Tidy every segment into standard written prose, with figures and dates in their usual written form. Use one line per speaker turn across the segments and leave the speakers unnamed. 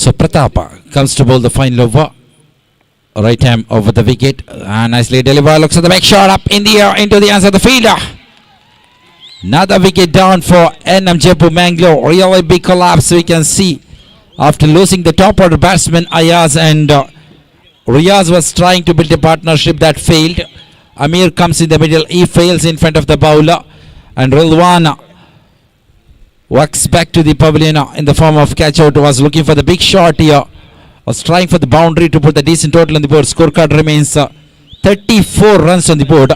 So Pratap comes to bowl the final over. Right hand over the wicket. Nicely delivered. Looks at the back shot up in the air into the hands of the fielder. Another wicket down for NM Jaipur Mangalore. Really big collapse we can see after losing the top order batsman Ayaz, and Riaz was trying to build a partnership that failed. Amir comes in the middle. He fails in front of the bowler, and Rilwan walks back to the pavilion in the form of catch out. Was looking for the big shot here. Was trying for the boundary to put the decent total on the board. Scorecard remains 34 runs on the board.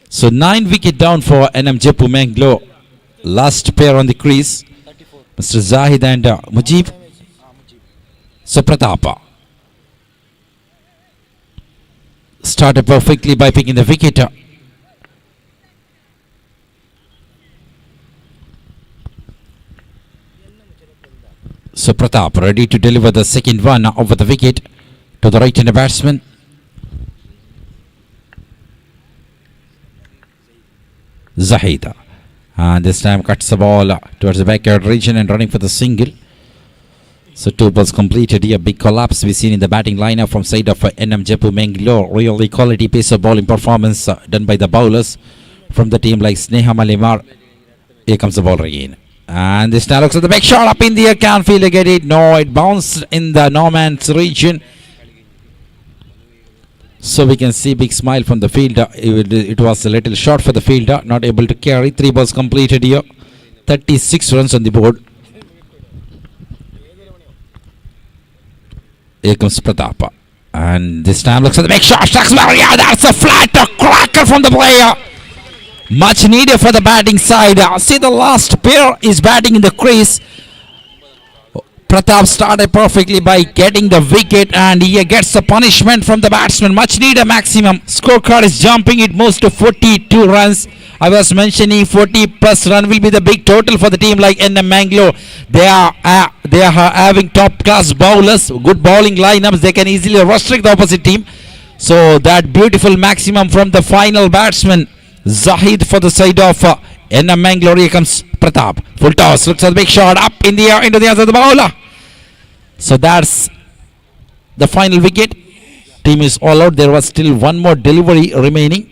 So 9 wicket down for NM Jaipur Mangalore. Last pair on the crease, Mr. Zahid and Mujib. So Pratap started perfectly by picking the wicket. So Pratap ready to deliver the second one over the wicket to the right-hander batsman. Zahid. And this time cuts the ball towards the backyard region and running for the single. So 2 balls completed here. Big collapse we've seen in the batting lineup from side of NM Jaipur Mangalore. Really quality pace of bowling performance done by the bowlers from the team like Sneha Malimar. Here comes the ball again. And this time looks at the back shot up in the air. Can't feel to get it. No, it bounced in the no man's region. So we can see big smile from the fielder. It was a little short for the fielder. Not able to carry. 3 balls completed here. 36 runs on the board. Here comes Pratap. And this time looks at the back shot. Yeah, that's a flat cracker from the player. Much needed for the batting side. See, the last pair is batting in the crease. Pratap started perfectly by getting the wicket, and he gets the punishment from the batsman. Much needed maximum. Scorecard is jumping. It moves to 42 runs. I was mentioning 40 plus run will be the big total for the team like NM Mangalore. They are having top class bowlers, good bowling lineups. They can easily restrict the opposite team. So that beautiful maximum from the final batsman Zahid for the side of NM Mangalore. Here comes Pratap. Full toss. Looks at the big shot up in the air into the hands of the bowler. So that's the final wicket. Team is all out. There was still one more delivery remaining.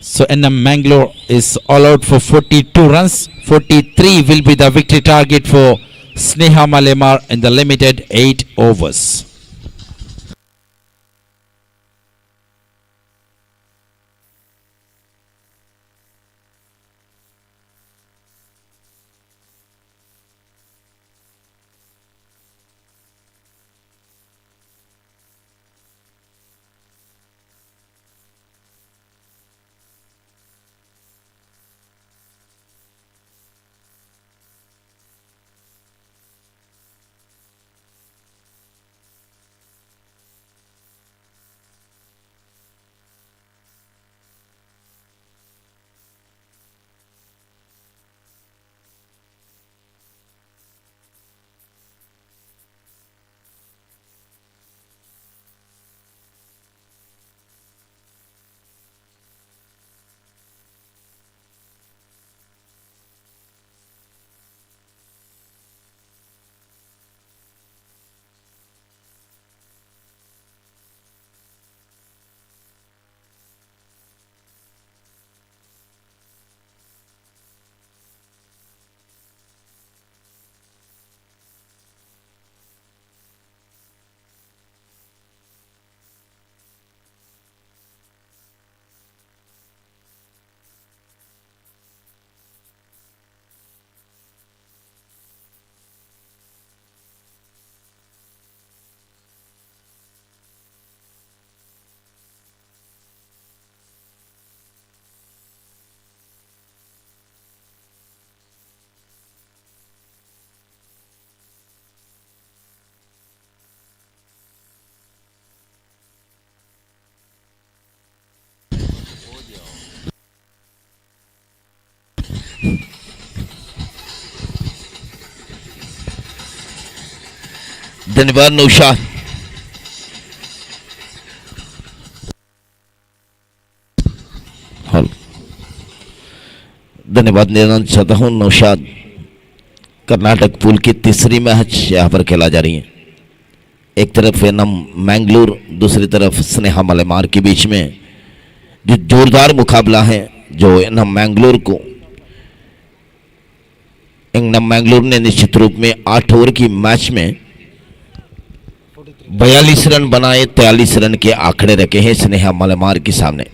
So NM Mangalore is all out for 42 runs. 43 will be the victory target for Sneha Malemar in the limited 8 overs.
धन्यवाद नौशाद। धन्यवाद देना चाहता हूं Naushad. Karnataka pool की तीसरी match यहाँ पर खेला जा रही है। एक तरफ एनम मैंगलोर, दूसरी तरफ स्नेहा मलेमार के बीच में जो जोरदार मुकाबला है, जो एनम मैंगलोर को एनम मैंगलोर ने निश्चित रूप में 8 ओवर की मैच में 42 रन बनाए, 43 रन के आंकड़े रखे हैं स्नेहा मलेमार के सामने।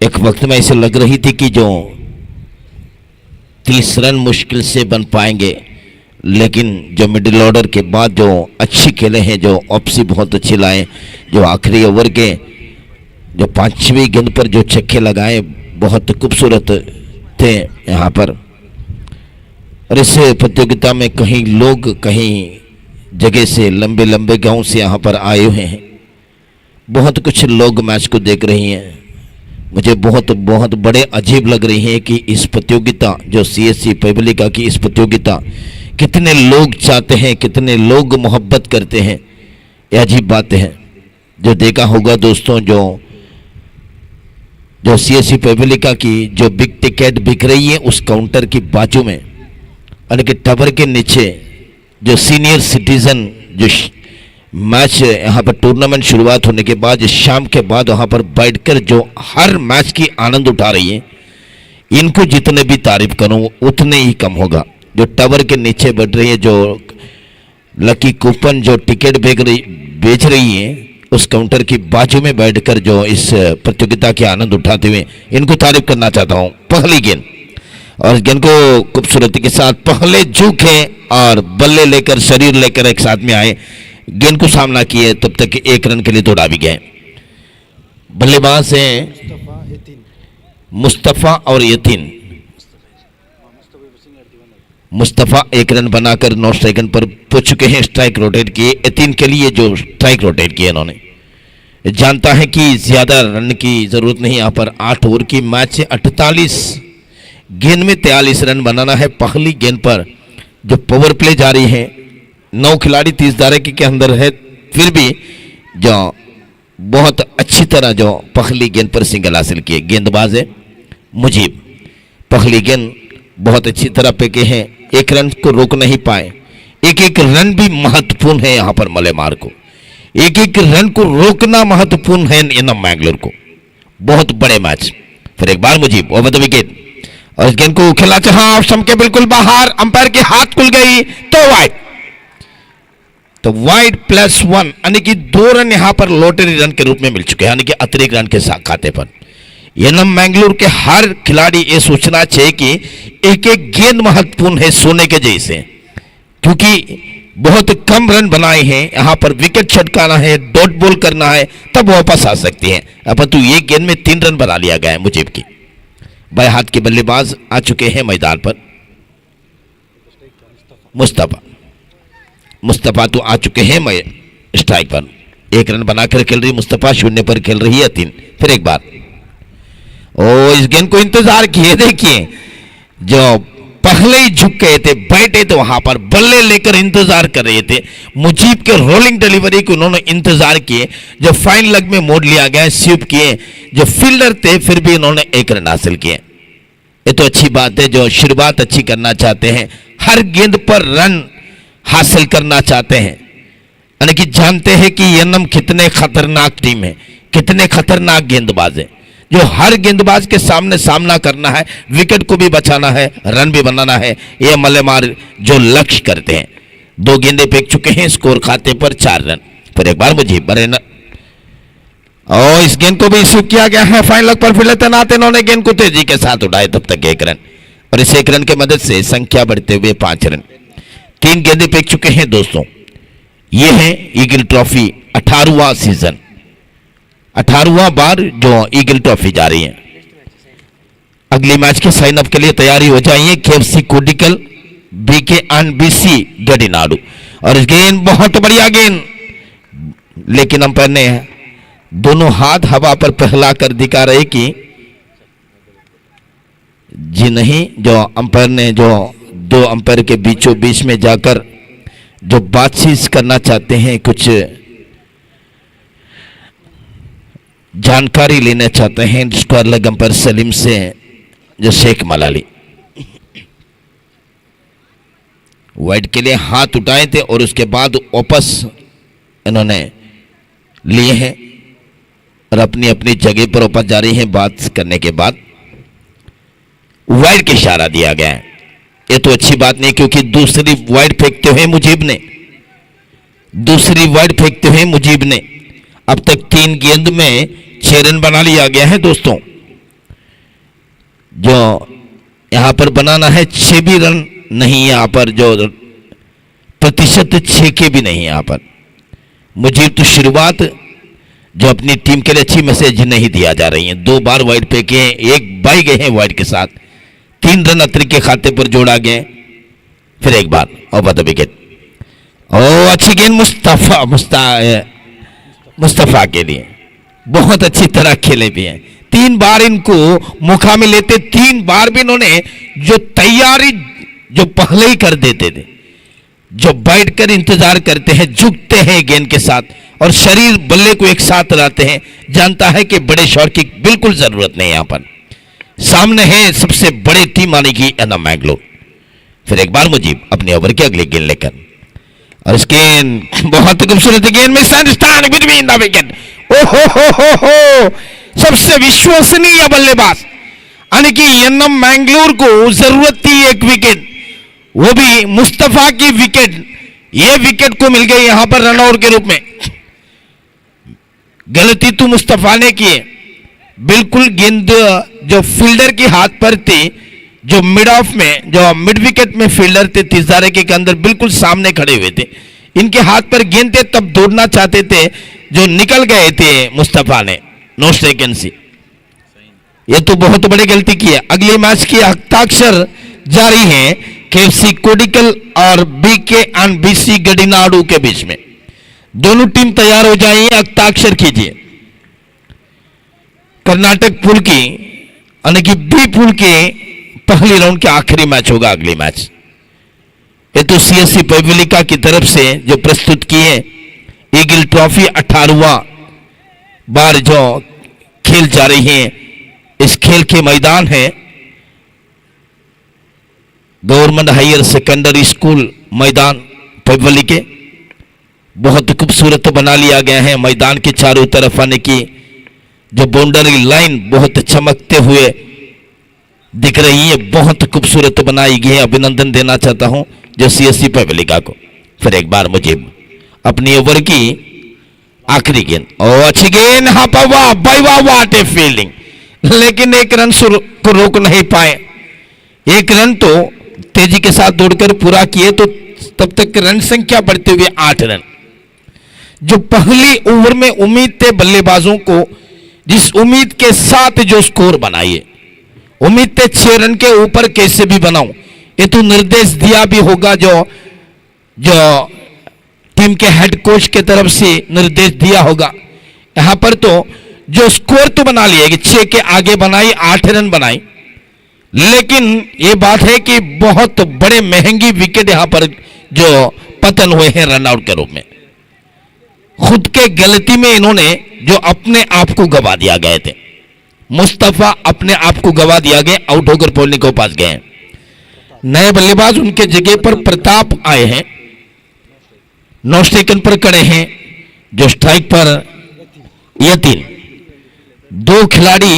एक वक्त में ऐसे लग रही थी कि जो 30 रन मुश्किल से बन पाएंगे, लेकिन जो मिडिल ऑर्डर के बाद जो अच्छी खेले हैं, जो ऑप्सी बहुत अच्छी लाए, जो आखिरी ओवर के जो 5वीं गेंद पर जो छक्के लगाए बहुत खूबसूरत थे यहाँ पर। और इस प्रतियोगिता में कहीं लोग कहीं जगह से लंबे लंबे गांव से यहाँ पर आए हुए हैं। बहुत कुछ लोग मैच को देख रही हैं। मुझे बहुत बहुत बड़े अजीब लग रही है कि इस प्रतियोगिता जो सीएससी पब्लिका की इस प्रतियोगिता कितने लोग चाहते हैं, कितने लोग मोहब्बत करते हैं। ये अजीब बातें हैं। जो देखा होगा दोस्तों, जो सीएससी पब्लिका की जो बिग टिकट बिक रही है उस काउंटर की बाजू में यानी कि टावर के नीचे जो सीनियर सिटीजन जो मैच यहाँ पर टूर्नामेंट शुरुआत होने के बाद शाम के बाद वहाँ पर बैठकर जो हर मैच की आनंद उठा रही है, इनको जितने भी तारीफ करूँ उतने ही कम होगा। जो टावर के नीचे बैठ रही है, जो लकी कूपन जो टिकट बेच रही है उस काउंटर की बाजू में बैठकर जो इस प्रतियोगिता के आनंद उठाते हुए, इनको तारीफ करना चाहता हूँ। पहली गेंद और गेंद को खूबसूरती के साथ पहले झुके और बल्ले लेकर शरीर लेकर एक साथ में आए, गेंद को सामना किए, तब तक 1 रन के लिए दौड़ा भी गए। बल्लेबाज हैं मुस्तफा और यतीन। मुस्तफा 1 रन बनाकर 9 स्ट्राइक पर पहुंच चुके हैं। स्ट्राइक रोटेट किए यतीन के लिए, जो स्ट्राइक रोटेट किए इन्होंने। जानता है कि ज्यादा रन की जरूरत नहीं। यहाँ पर 8 ओवर की मैच है, 48 गेंद में 43 रन बनाना है। पहली गेंद पर जो पावर प्ले जारी है, 9 खिलाड़ी 30 दायरे के अंदर है, फिर भी जो बहुत अच्छी तरह जो पहली गेंद पर सिंगल हासिल किए। गेंदबाज है मुजीब, पहली गेंद बहुत अच्छी तरह फेंके हैं, 1 रन को रोक नहीं पाए। एक रन भी महत्वपूर्ण है यहाँ पर मलेमार को, एक रन को रोकना महत्वपूर्ण है एनम मैंगलोर को। बहुत बड़े मैच। फिर एक बार मुजीब ओवर द विकेट और इस गेंद को खेला चाहा स्टंप के बिल्कुल बाहर, अंपायर के हाथ खुल गई तो वाइड। तो वाइड +1 यानी कि 2 रन यहां पर लॉटरी रन के रूप में मिल चुके हैं, यानी कि अतिरिक्त रन के खाते पर। एनम मैंगलोर के हर खिलाड़ी ये सोचना चाहिए कि एक एक गेंद महत्वपूर्ण है, सोने के जैसे, क्योंकि बहुत कम रन बनाए हैं। यहां पर विकेट छटकाना है, डॉट बॉल करना है, तब वापस आ सकती है। परंतु ये गेंद में 3 रन बना लिया गया है मुजीब की। बाएं हाथ के बल्लेबाज आ चुके हैं मैदान पर। मुस्तफा तो आ चुके हैं स्ट्राइक पर, 1 रन बनाकर खेल रही मुस्तफा, 0 पर खेल रही है 3। फिर एक बार इस गेंद को इंतजार किए, देखिए जो पहले ही झुक गए थे, बैठे थे वहां पर, बल्ले लेकर इंतजार कर रहे थे। मुजीब के रोलिंग डिलीवरी को उन्होंने इंतजार किए, जो फाइन लेग में मोड़ लिया गया, स्वीप किए। जो फील्डर थे फिर भी इन्होंने 1 रन हासिल किए। ये तो अच्छी बात है, जो शुरुआत अच्छी करना चाहते हैं, हर गेंद पर रन हासिल करना चाहते हैं, यानी कि जानते हैं कि एनम कितने खतरनाक टीम है, कितने खतरनाक गेंदबाज है, जो हर गेंदबाज के सामने सामना करना है, विकेट को भी बचाना है, रन भी बनाना है। ये मलेमार जो लक्ष्य करते हैं। 2 गेंदे फेंक चुके हैं, स्कोर खाते पर 4 रन। फिर एक बार मुझे बरेना और इस गेंद को भी स्वीप किया गया है। फाइन लेग पर फील्डर तैनात, इन्होंने गेंद को तेजी के साथ उठाए, तब तक 1 रन और इस 1 रन की मदद से संख्या बढ़ते हुए 5 रन। 3 गेंदे फेंक चुके हैं दोस्तों। ये है ईगल ट्रॉफी 18वां सीजन, 18वां बार जो ईगल ट्रॉफी जा रही है। अगली मैच के साइन अप के लिए तैयारी हो जाइए। KFC Kodikal, BK and BC Gadinadu. और इस गेंद बहुत बढ़िया गेंद, लेकिन अंपायर ने दोनों हाथ हवा पर फैला कर दिखा रहे कि जी नहीं, जो अंपायर ने जो दो अंपायर के बीचों बीच में जाकर जो बातचीत करना चाहते हैं, कुछ जानकारी लेना चाहते हैं स्क्वायर लेग अंपायर सलीम से, जो शेख मलाली वाइड के लिए हाथ उठाए थे और उसके बाद वापस इन्होंने लिए हैं और अपनी अपनी जगह पर वापस जा रही हैं। बात करने के बाद वाइड का इशारा दिया गया है। ये तो अच्छी बात नहीं, क्योंकि दूसरी वाइड फेंकते हुए मुजीब ने अब तक 3 गेंद में 6 रन बना लिया गया है दोस्तों। जो यहां पर बनाना है 6 भी रन नहीं, यहां पर जो प्रतिशत 6 के भी नहीं। यहां पर मुझे तो शुरुआत जो अपनी टीम के लिए अच्छी मैसेज नहीं दिया जा रही है। 2 बार वाइड फेंके हैं, 1 बाई गए हैं वाइड के साथ, 3 रन अतिरिक्त के खाते पर जोड़ा गए, फिर 1 बार और बता विकेट। ओ अच्छी गेंद मुस्तफा के लिए, बहुत अच्छी तरह खेले भी हैं। 3 बार इनको मौका में लेते, 3 बार भी इन्होंने जो तैयारी जो पहले ही कर देते थे, जो बैठकर इंतजार करते हैं, झुकते हैं गेंद के साथ और शरीर बल्ले को एक साथ लाते हैं, जानता है कि बड़े शॉट की बिल्कुल जरूरत नहीं। यहां पर सामने है सबसे बड़ी टीम आने की मैंगलोर। फिर 1 बार मुजीब अपने ओवर की अगली गेंद लेकर, और इस गेंद बहुत खूबसूरत गेंद में सैंडस्टैंड बिटवीन द विकेट। हो सबसे विश्वसनीय बल्लेबाज यानी कि मैंगलोर को जरूरत थी 1 विकेट, वो भी मुस्तफा की विकेट। ये विकेट को मिल गई यहां पर रनआउट के रूप में। गलती तो मुस्तफा ने की, बिल्कुल गेंद जो फील्डर के हाथ पर थी, जो मिड ऑफ में जो मिड विकेट में फील्डर थे 30 धारे के अंदर बिल्कुल सामने खड़े हुए थे, इनके हाथ पर गेंद थे, तब दौड़ना चाहते थे, जो निकल गए थे मुस्तफा ने नो सेकेंड। ये तो बहुत बड़ी गलती की है। अगले मैच की हस्ताक्षर जारी है केएफसी कोडिकल और बीके एंड बीसी गडिनाडु के बीच में। दोनों टीम तैयार हो जाइए, हस्ताक्षर कीजिए। कर्नाटक पूल की यानी कि बी पूल के पहली राउंड के आखिरी मैच होगा अगली मैच। ये तो सीएससी पवेलिका की तरफ से जो प्रस्तुत किए ईगल ट्रॉफी 18वां बार जो खेल जा रही है, इस खेल के मैदान है गवर्नमेंट हायर सेकेंडरी स्कूल मैदान पवेली के। बहुत खूबसूरत बना लिया गया है। मैदान के चारों तरफ आने की जो बाउंड्री लाइन बहुत चमकते हुए दिख रही है, बहुत खूबसूरत बनाई गई है। अभिनंदन देना चाहता हूं जो सीएससी पवेलिका को। फिर 1 बार मुझे अपनी ओवर की आखिरी गेंद, और अच्छी गेंद, हाँ वाह भाई वाह, व्हाट ए फील्डिंग, लेकिन 1 रन को रोक नहीं पाए। 1 रन तो तेजी के साथ दौड़कर पूरा किए, तो तब तक रन संख्या बढ़ते हुए 8 रन। जो पहली ओवर में उम्मीद थे बल्लेबाजों को, जिस उम्मीद के साथ जो स्कोर बनाइए, उम्मीद थे 6 रन के ऊपर कैसे भी बनाऊं, ये तो निर्देश दिया भी होगा जो टीम के हेड कोच के तरफ से निर्देश दिया होगा। यहां पर तो जो स्कोर तो बना लिया कि 6 के आगे बनाई, 8 रन बनाई, लेकिन ये बात है कि बहुत बड़े महंगी विकेट यहां पर जो पतन हुए हैं रनआउट के रूप में। खुद के गलती में इन्होंने जो अपने आप को गवा दिया गए थे, मुस्तफा अपने आप को गवा दिया गया, आउट होकर पोलनी को पास गए। नए बल्लेबाज उनके जगह पर प्रताप आए हैं, नो स्टेकन पर खड़े हैं, जो स्ट्राइक पर यतीन। 2 खिलाड़ी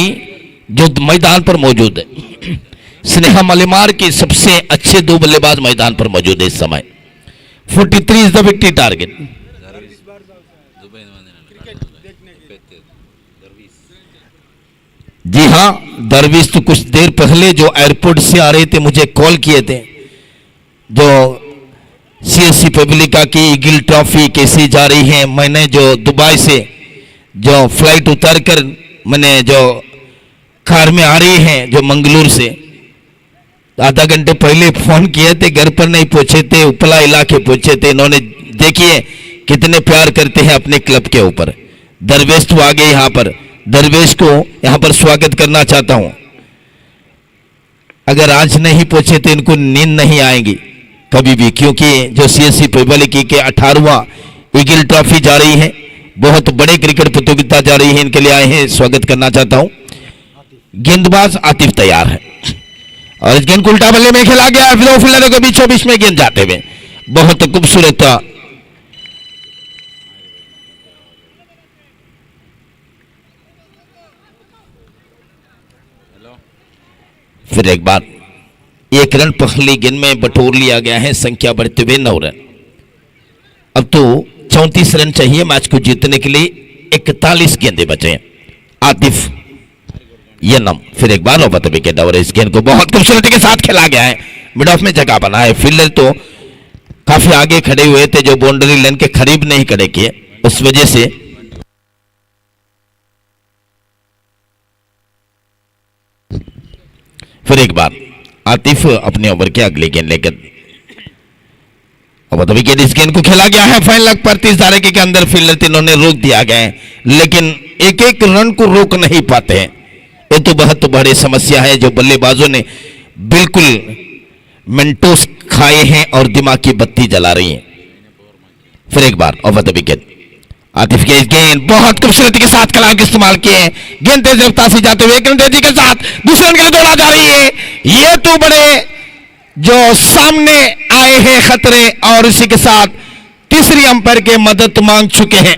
जो मैदान पर मौजूद है, स्नेहा मलेमार के सबसे अच्छे 2 बल्लेबाज मैदान पर मौजूद है इस समय। 43 इज द विक्ट्री टारगेट। जी हां, दरवीश तो कुछ देर पहले जो एयरपोर्ट से आ रहे थे मुझे कॉल किए थे, जो सीएससी पवेलिका की ईगल ट्रॉफी कैसी जा रही है। मैंने जो दुबई से जो फ्लाइट उतार कर मैंने जो कार में आ रही है जो मंगलूर से, आधा घंटे पहले फोन किए थे, घर पर नहीं पहुंचे थे, उपला इलाके पहुंचे थे। इन्होंने देखिए कितने प्यार करते हैं अपने क्लब के ऊपर। दरवेश तो आ गए यहां पर, दरवेश को यहां पर स्वागत करना चाहता हूं। अगर आज नहीं पहुंचे तो इनको नींद नहीं आएगी कभी भी, क्योंकि जो सीएससी पीपलिकी के 18वां ईगल ट्रॉफी जा रही है, बहुत बड़े क्रिकेट प्रतियोगिता जा रही है, इनके लिए आए हैं, स्वागत करना चाहता हूं। गेंदबाज आतिफ तैयार है और इस गेंद को उल्टा बल्ले में खेला गया, दो फील्डरों के बीचों बीच में गेंद जाते हुए बहुत खूबसूरत फिर एक बार 1 रन पहली गेंद में बटोर लिया गया है, संख्या बढ़ते हुए 9 रन। अब तो 34 रन चाहिए मैच को जीतने के लिए, 41 गेंदें बचे हैं। आतिफ ये नम फिर एक बार नौबत विकेट और इस गेंद को बहुत खूबसूरती के साथ खेला गया है, मिड ऑफ में जगह बना है। फील्डर तो काफी आगे खड़े हुए थे, जो बाउंड्री लाइन के करीब नहीं खड़े किए, उस वजह से फिर एक बार आतिफ अपने ओवर के अगली गेंद लेकर अब विकेट इस गेंद को खेला गया है फाइनल लग पर 30 धारे के अंदर फील्डर तीनों ने रोक दिया गया है, लेकिन एक एक रन को रोक नहीं पाते हैं। ये तो बहुत बड़ी समस्या है जो बल्लेबाजों ने बिल्कुल मेंटोस खाए हैं और दिमाग की बत्ती जला रही है। फिर एक बार ओवर विकेट आतिफ के इस गेंद बहुत खूबसूरती के साथ कलाम के इस्तेमाल किए हैं, गेंद तेज रफ्तार से जाते हुए एक रन तेजी के साथ दूसरे रन के लिए दौड़ा जा रही है। ये तो बड़े जो सामने आए हैं खतरे और इसी के साथ तीसरी अंपायर के मदद मांग चुके हैं।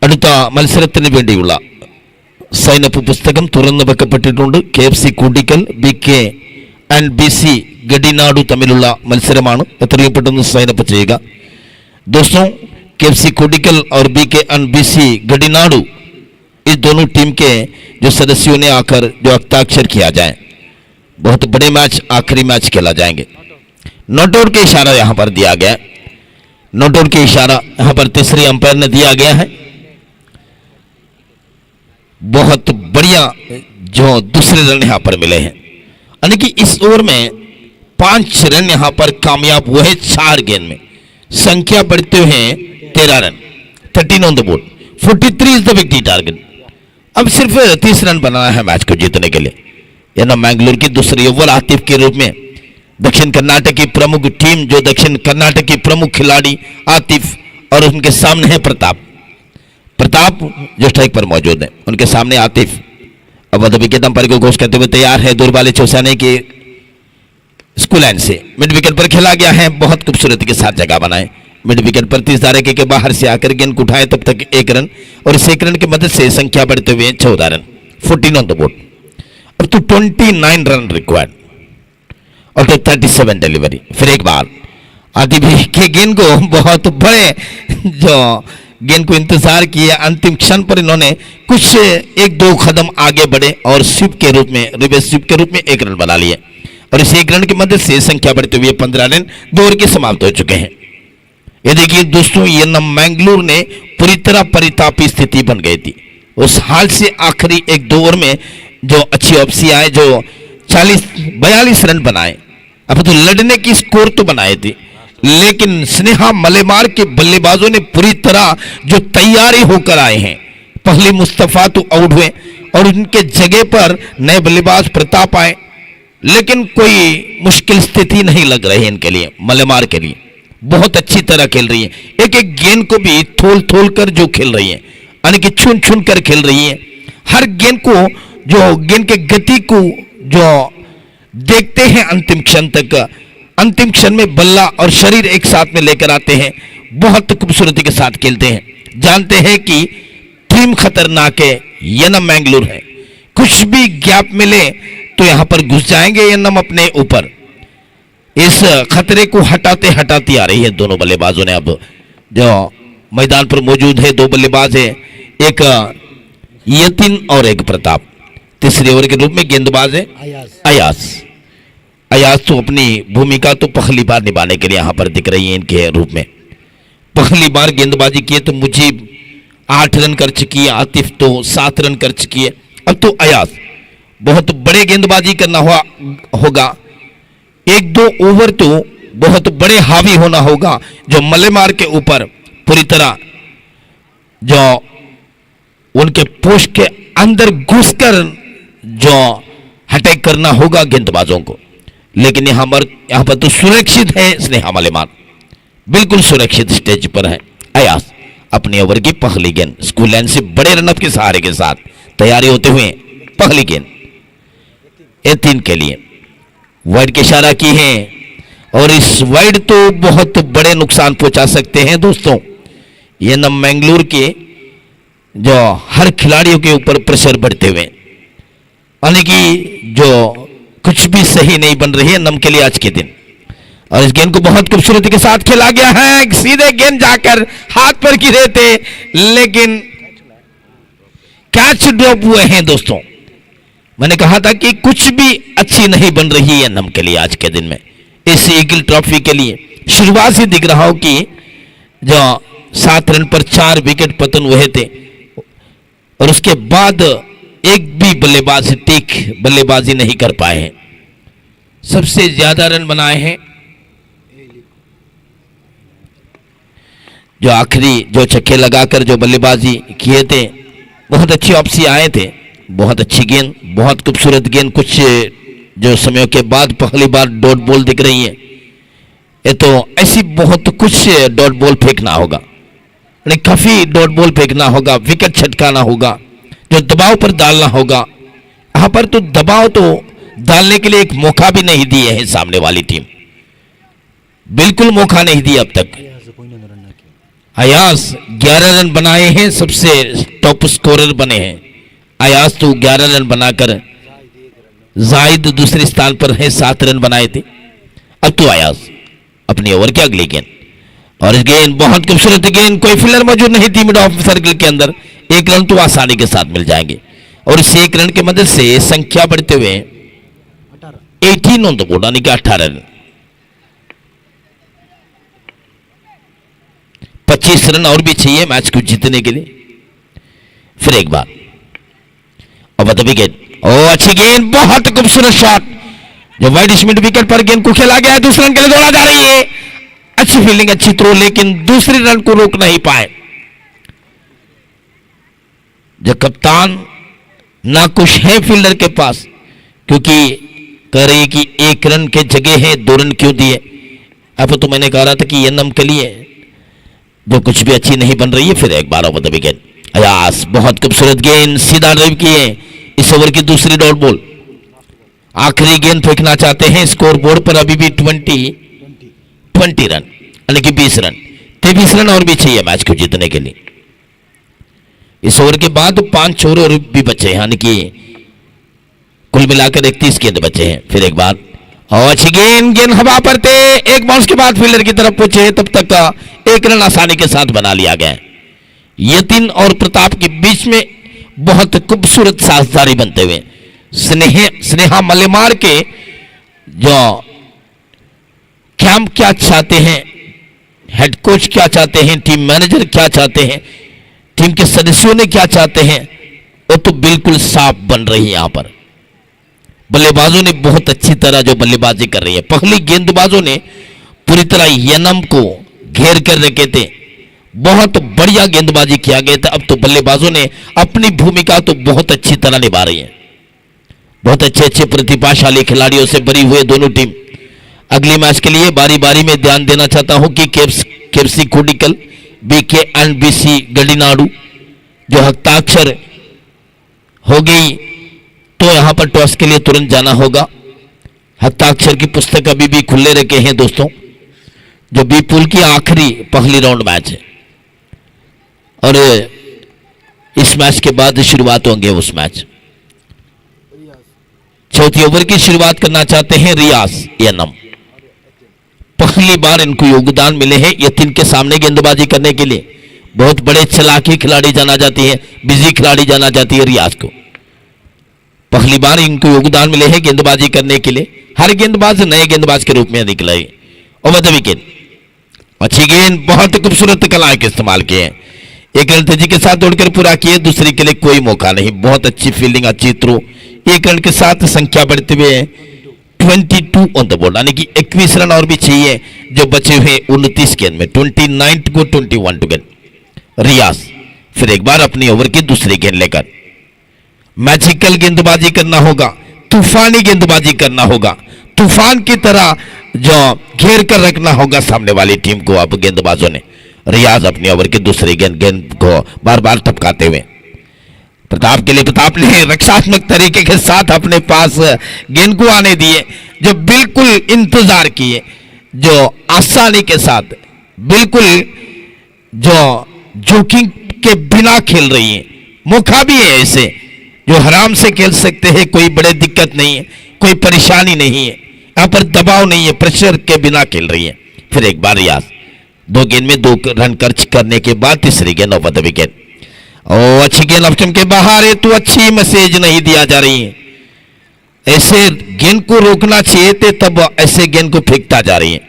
അടുത്ത മത്സരത്തിന് വേണ്ടിയുള്ള സൈനപ്പ് പുസ്തകം തുറന്നു വെക്കപ്പെട്ടിട്ടുണ്ട്. KFC കൂട്ടിക്കൽ BK&BC ഗഡിനാടു തമ്മിലുള്ള മത്സരമാണ്. എത്രയും പെട്ടെന്ന് സൈനപ്പ് ചെയ്യുക. दोस्तों KFC कोडिकल और BK&BC गडिनाडु इस दोनों टीम के जो सदस्यों ने आकर जो हस्ताक्षर किया जाए, बहुत बड़े मैच आखिरी मैच खेला जाएंगे। नॉट आउट के इशारा यहां पर दिया गया है, नॉट आउट के इशारा यहां पर तीसरी अंपायर ने दिया गया है। बहुत बढ़िया जो दूसरे रन यहां पर मिले हैं, यानी कि इस ओवर में 5 रन यहां पर कामयाब हुए हैं 4 गेंद में, संख्या बढ़ते हुए 13 run, 13 on the board, 43 is the victory target. अब सिर्फ 30 रन बनाना है मैच को जीतने के लिए। यह ना मैंगलोर की दूसरी ओवर आतिफ के रूप में दक्षिण कर्नाटक की प्रमुख टीम, जो दक्षिण कर्नाटक की प्रमुख खिलाड़ी आतिफ और उनके सामने है प्रताप जो स्ट्राइक पर मौजूद है, उनके सामने आतिफ। अब विकेट अंपायर को घोषित करते हुए तैयार है, दूर वाले चौसाने के स्कूल लाइन से मिड विकेट पर खेला गया है, बहुत खूबसूरती के साथ जगह बनाए। मिड विकेट पर 30 धारे के बाहर से आकर गेंद को उठाए, तब तक 1 रन और इस 1 रन की मदद से संख्या बढ़ते हुए 14 रन, 14 ऑन द बोर्ड। अब तो 29 रन रिक्वायर्ड और तो 37 डिलीवरी। फिर एक बार आतिफ के गेंद को बहुत बड़े जो गेंद को इंतजार किए, अंतिम क्षण पर इन्होंने कुछ 1-2 कदम आगे बढ़े और स्वीप के रूप में, रिवर्स स्वीप के रूप में 1 रन बना लिए और इस 1 रन की मदद से संख्या बढ़ते हुए 15 रन 2 ओवर के समाप्त हो चुके हैं। ये देखिए दोस्तों, ये न मैंगलोर ने पूरी तरह परितापी स्थिति बन गई थी। उस हाल से आखिरी 1-2 ओवर में जो अच्छी वापसी आए, जो 42 रन बनाए, अब तो लड़ने की स्कोर तो बनाए थे, लेकिन स्नेहा मलेमार के बल्लेबाजों ने पूरी तरह जो तैयारी होकर आए हैं, पहले मुस्तफा तो आउट हुए और उनके जगह पर नए बल्लेबाज प्रताप आए, लेकिन कोई मुश्किल स्थिति नहीं लग रही है इनके लिए, मलेमार के लिए। बहुत अच्छी तरह खेल रही है, एक एक गेंद को भी थोल कर जो खेल रही है, यानी कि छुन कर खेल रही है। हर गेंद को, जो गेंद के गति को जो देखते हैं अंतिम क्षण तक, अंतिम क्षण में बल्ला और शरीर एक साथ में लेकर आते हैं, बहुत खूबसूरती के साथ खेलते हैं। जानते हैं कि टीम खतरनाक है, ये न मैंगलोर है, कुछ भी गैप मिले तो यहां पर घुस जाएंगे ये नम अपने ऊपर। इस खतरे को हटाते हटाती आ रही है दोनों बल्लेबाजों ने। अब जो मैदान पर मौजूद है 2 बल्लेबाज है, एक यतीन और एक प्रताप। तीसरे ओवर के रूप में गेंदबाज है अयाज तो अपनी भूमिका तो पहली बार निभाने के लिए यहां पर दिख रही है इनके रूप में। पहली बार गेंदबाजी किए तो मुझे 8 रन कर चुकी है, आतिफ तो 7 रन कर चुकी है। अब तो अयाज बहुत बड़े गेंदबाजी करना होगा, 1-2 ओवर तो बहुत बड़े हावी होना होगा, जो मलेमार के ऊपर पूरी तरह जो उनके पोस्ट के अंदर घुसकर जो अटैक करना होगा गेंदबाजों को, लेकिन यहाँ पर तो सुरक्षित है स्नेहा मलेमार, बिल्कुल सुरक्षित स्टेज पर है। अयास अपने ओवर की पहली गेंद स्कूल लाइन से बड़े रनअप के सहारे के साथ तैयारी होते हुए पहली गेंद ए3 के लिए वाइड के इशारा की है, और इस वाइड तो बहुत बड़े नुकसान पहुंचा सकते हैं दोस्तों। ये न मैंगलोर के जो हर खिलाड़ियों के ऊपर प्रेशर बढ़ते हुए, यानी कि जो कुछ भी सही नहीं बन रही है नम के लिए आज के दिन। और इस गेंद को बहुत खूबसूरती के साथ खेला गया है, सीधे गेंद जाकर हाथ पर गिरे थे, लेकिन कैच ड्रॉप हुए हैं दोस्तों। मैंने कहा था कि कुछ भी अच्छी नहीं बन रही है नम के लिए आज के दिन में। इस ईगल ट्रॉफी के लिए शुरुआत से दिख रहा हो कि जो 7 रन पर 4 विकेट पतन हुए थे, और उसके बाद एक भी बल्लेबाज ठीक बल्लेबाजी नहीं कर पाए हैं। सबसे ज्यादा रन बनाए हैं जो आखिरी जो छक्के लगाकर जो बल्लेबाजी किए थे, बहुत अच्छी ऑप्सी आए थे, बहुत अच्छी गेंद, बहुत खूबसूरत गेंद। कुछ जो समय के बाद पहली बार डॉट बॉल दिख रही है, ये तो ऐसी बहुत कुछ डॉट बॉल फेंकना होगा, काफी डॉट बॉल फेंकना होगा, विकेट छटकाना होगा, जो दबाव पर डालना होगा। यहां पर तो दबाव तो डालने के लिए एक मौका भी नहीं दिए है सामने वाली टीम, बिल्कुल मौका नहीं दिया अब तक। अयास 11 रन बनाए हैं, सबसे टॉप स्कोरर बने हैं अयास, तो 11 रन बनाकर जाहिद दूसरे स्थान पर है, 7 रन बनाए थे। अब तो अयास अपनी ओवर की अगली गेंद, और इस गेंद बहुत खूबसूरत गेंद, कोई फील्डर मौजूद नहीं थी मिड ऑफ सर्कल के अंदर, 1 रन तो आसानी के साथ मिल जाएंगे, और इस 1 रन की मदद से संख्या बढ़ते हुए 18 ऑन द बोर्ड, यानी कि 18 रन। 25 रन और भी चाहिए मैच को जीतने के लिए। फिर एक बार और बता विकेट, ओ अच्छी गेंद, बहुत खूबसूरत शॉट, जो वाइड मिड विकेट पर गेंद को खेला गया है, दूसरे रन के लिए दौड़ा जा रही है, अच्छी फील्डिंग, अच्छी थ्रो, लेकिन दूसरे रन को रोक नहीं पाए। जो कप्तान नाखुश है फील्डर के पास, क्योंकि कह रही कि 1 रन के जगह है 2 रन क्यों दिए। अब तो मैंने कह रहा था कि ये नम के लिए जो कुछ भी अच्छी नहीं बन रही है। फिर एक बार मतलब विकेट, अयास बहुत खूबसूरत गेंद, सीधा ड्राइव किए, इस ओवर की दूसरी डॉट बॉल, आखिरी गेंद फेंकना चाहते हैं। स्कोर बोर्ड पर अभी भी 20 रन, यानी कि 20 रन, 23 रन और भी चाहिए मैच को जीतने के लिए। इस ओवर के बाद 5 छोर और भी बचे हैं, यानी कि कुल मिलाकर 31 गेंद बचे हैं। फिर एक बार और अच्छी गेंद, हवा पर थे, एक बाउंस के बाद फील्डर की तरफ पहुंचे, तब तक का 1 रन आसानी के साथ बना लिया गया। यतीन और प्रताप के बीच में बहुत खूबसूरत साझेदारी बनते हुए स्नेहा मलेमार के जो कैंप क्या चाहते हैं, हेड कोच क्या चाहते हैं, टीम मैनेजर क्या चाहते हैं, टीम के सदस्यों ने क्या चाहते हैं, वो तो बिल्कुल साफ बन रही है। यहां पर बल्लेबाजों ने बहुत अच्छी तरह जो बल्लेबाजी कर रही है, पहली गेंदबाजों ने पूरी तरह यनम को घेर कर रखे थे, बहुत बढ़िया गेंदबाजी किया गया था। अब तो बल्लेबाजों ने अपनी भूमिका तो बहुत अच्छी तरह निभा रही है, बहुत अच्छे प्रतिभाशाली खिलाड़ियों से भरी हुई दोनों टीम। अगले मैच के लिए बारी बारी में ध्यान देना चाहता हूं कि KFC Kodikal, BK and BC गडिनाडु जो हस्ताक्षर हो गई, तो यहां पर टॉस के लिए तुरंत जाना होगा। हस्ताक्षर की पुस्तक अभी भी खुले रखे हैं दोस्तों, जो बी पूल की आखिरी पहली राउंड मैच है, और इस मैच के बाद शुरुआत होंगे उस मैच। चौथी ओवर की शुरुआत करना चाहते हैं रियाज यनम, पहली बार इनको योगदान मिले हैं यतीन के सामने गेंदबाजी करने के लिए। बहुत बड़े चलाकी खिलाड़ी जाना जाती है, बिजी खिलाड़ी जाना जाती है रियाज को, पहली बार इनको योगदान मिले हैं गेंदबाजी करने के लिए। हर गेंदबाज नए गेंदबाज के रूप में निकले। ओवर द विकेट, अच्छी गेंद, बहुत खूबसूरत कलाएं के इस्तेमाल किए, 1 रन तेजी के साथ दौड़कर पूरा किए, दूसरे के लिए कोई मौका नहीं, बहुत अच्छी फील्डिंग, अच्छी थ्रो, 1 रन के साथ संख्या बढ़ते हुए 22 ऑन द बोर्ड, यानी कि 21 रन और भी चाहिए जो बचे हुए 29 गेंद में, 29 को 21 टू गेंद। रियाज फिर एक बार अपनी ओवर की दूसरी गेंद लेकर मैजिकल गेंदबाजी करना होगा, तूफानी गेंदबाजी करना होगा, तूफान की तरह जो घेर कर रखना होगा सामने वाली टीम को। अब गेंदबाजों ने रियाज अपनी ओवर की दूसरी गेंद को बार बार टपकाते हुए प्रताप के लिए, प्रताप ने रक्षात्मक तरीके के साथ अपने पास गेंद को आने दिए, जो बिल्कुल इंतजार किए, जो आसानी के साथ, बिल्कुल जो जोखिम के बिना खेल रही है। मौका भी है ऐसे जो आराम से खेल सकते हैं, कोई बड़े दिक्कत नहीं है, कोई परेशानी नहीं है, यहाँ पर दबाव नहीं है, प्रेशर के बिना खेल रही है। फिर एक बार रियाज 2 गेंद में 2 रन खर्च करने के बाद तीसरी गेंद ओवर द विकेट। और अच्छी गेंद ऑप्शन के बाहर है, तो अच्छी मैसेज नहीं दिया जा रही है। ऐसे गेंद को रोकना चाहिए थे, तब ऐसे गेंद को फेंकता जा रही है।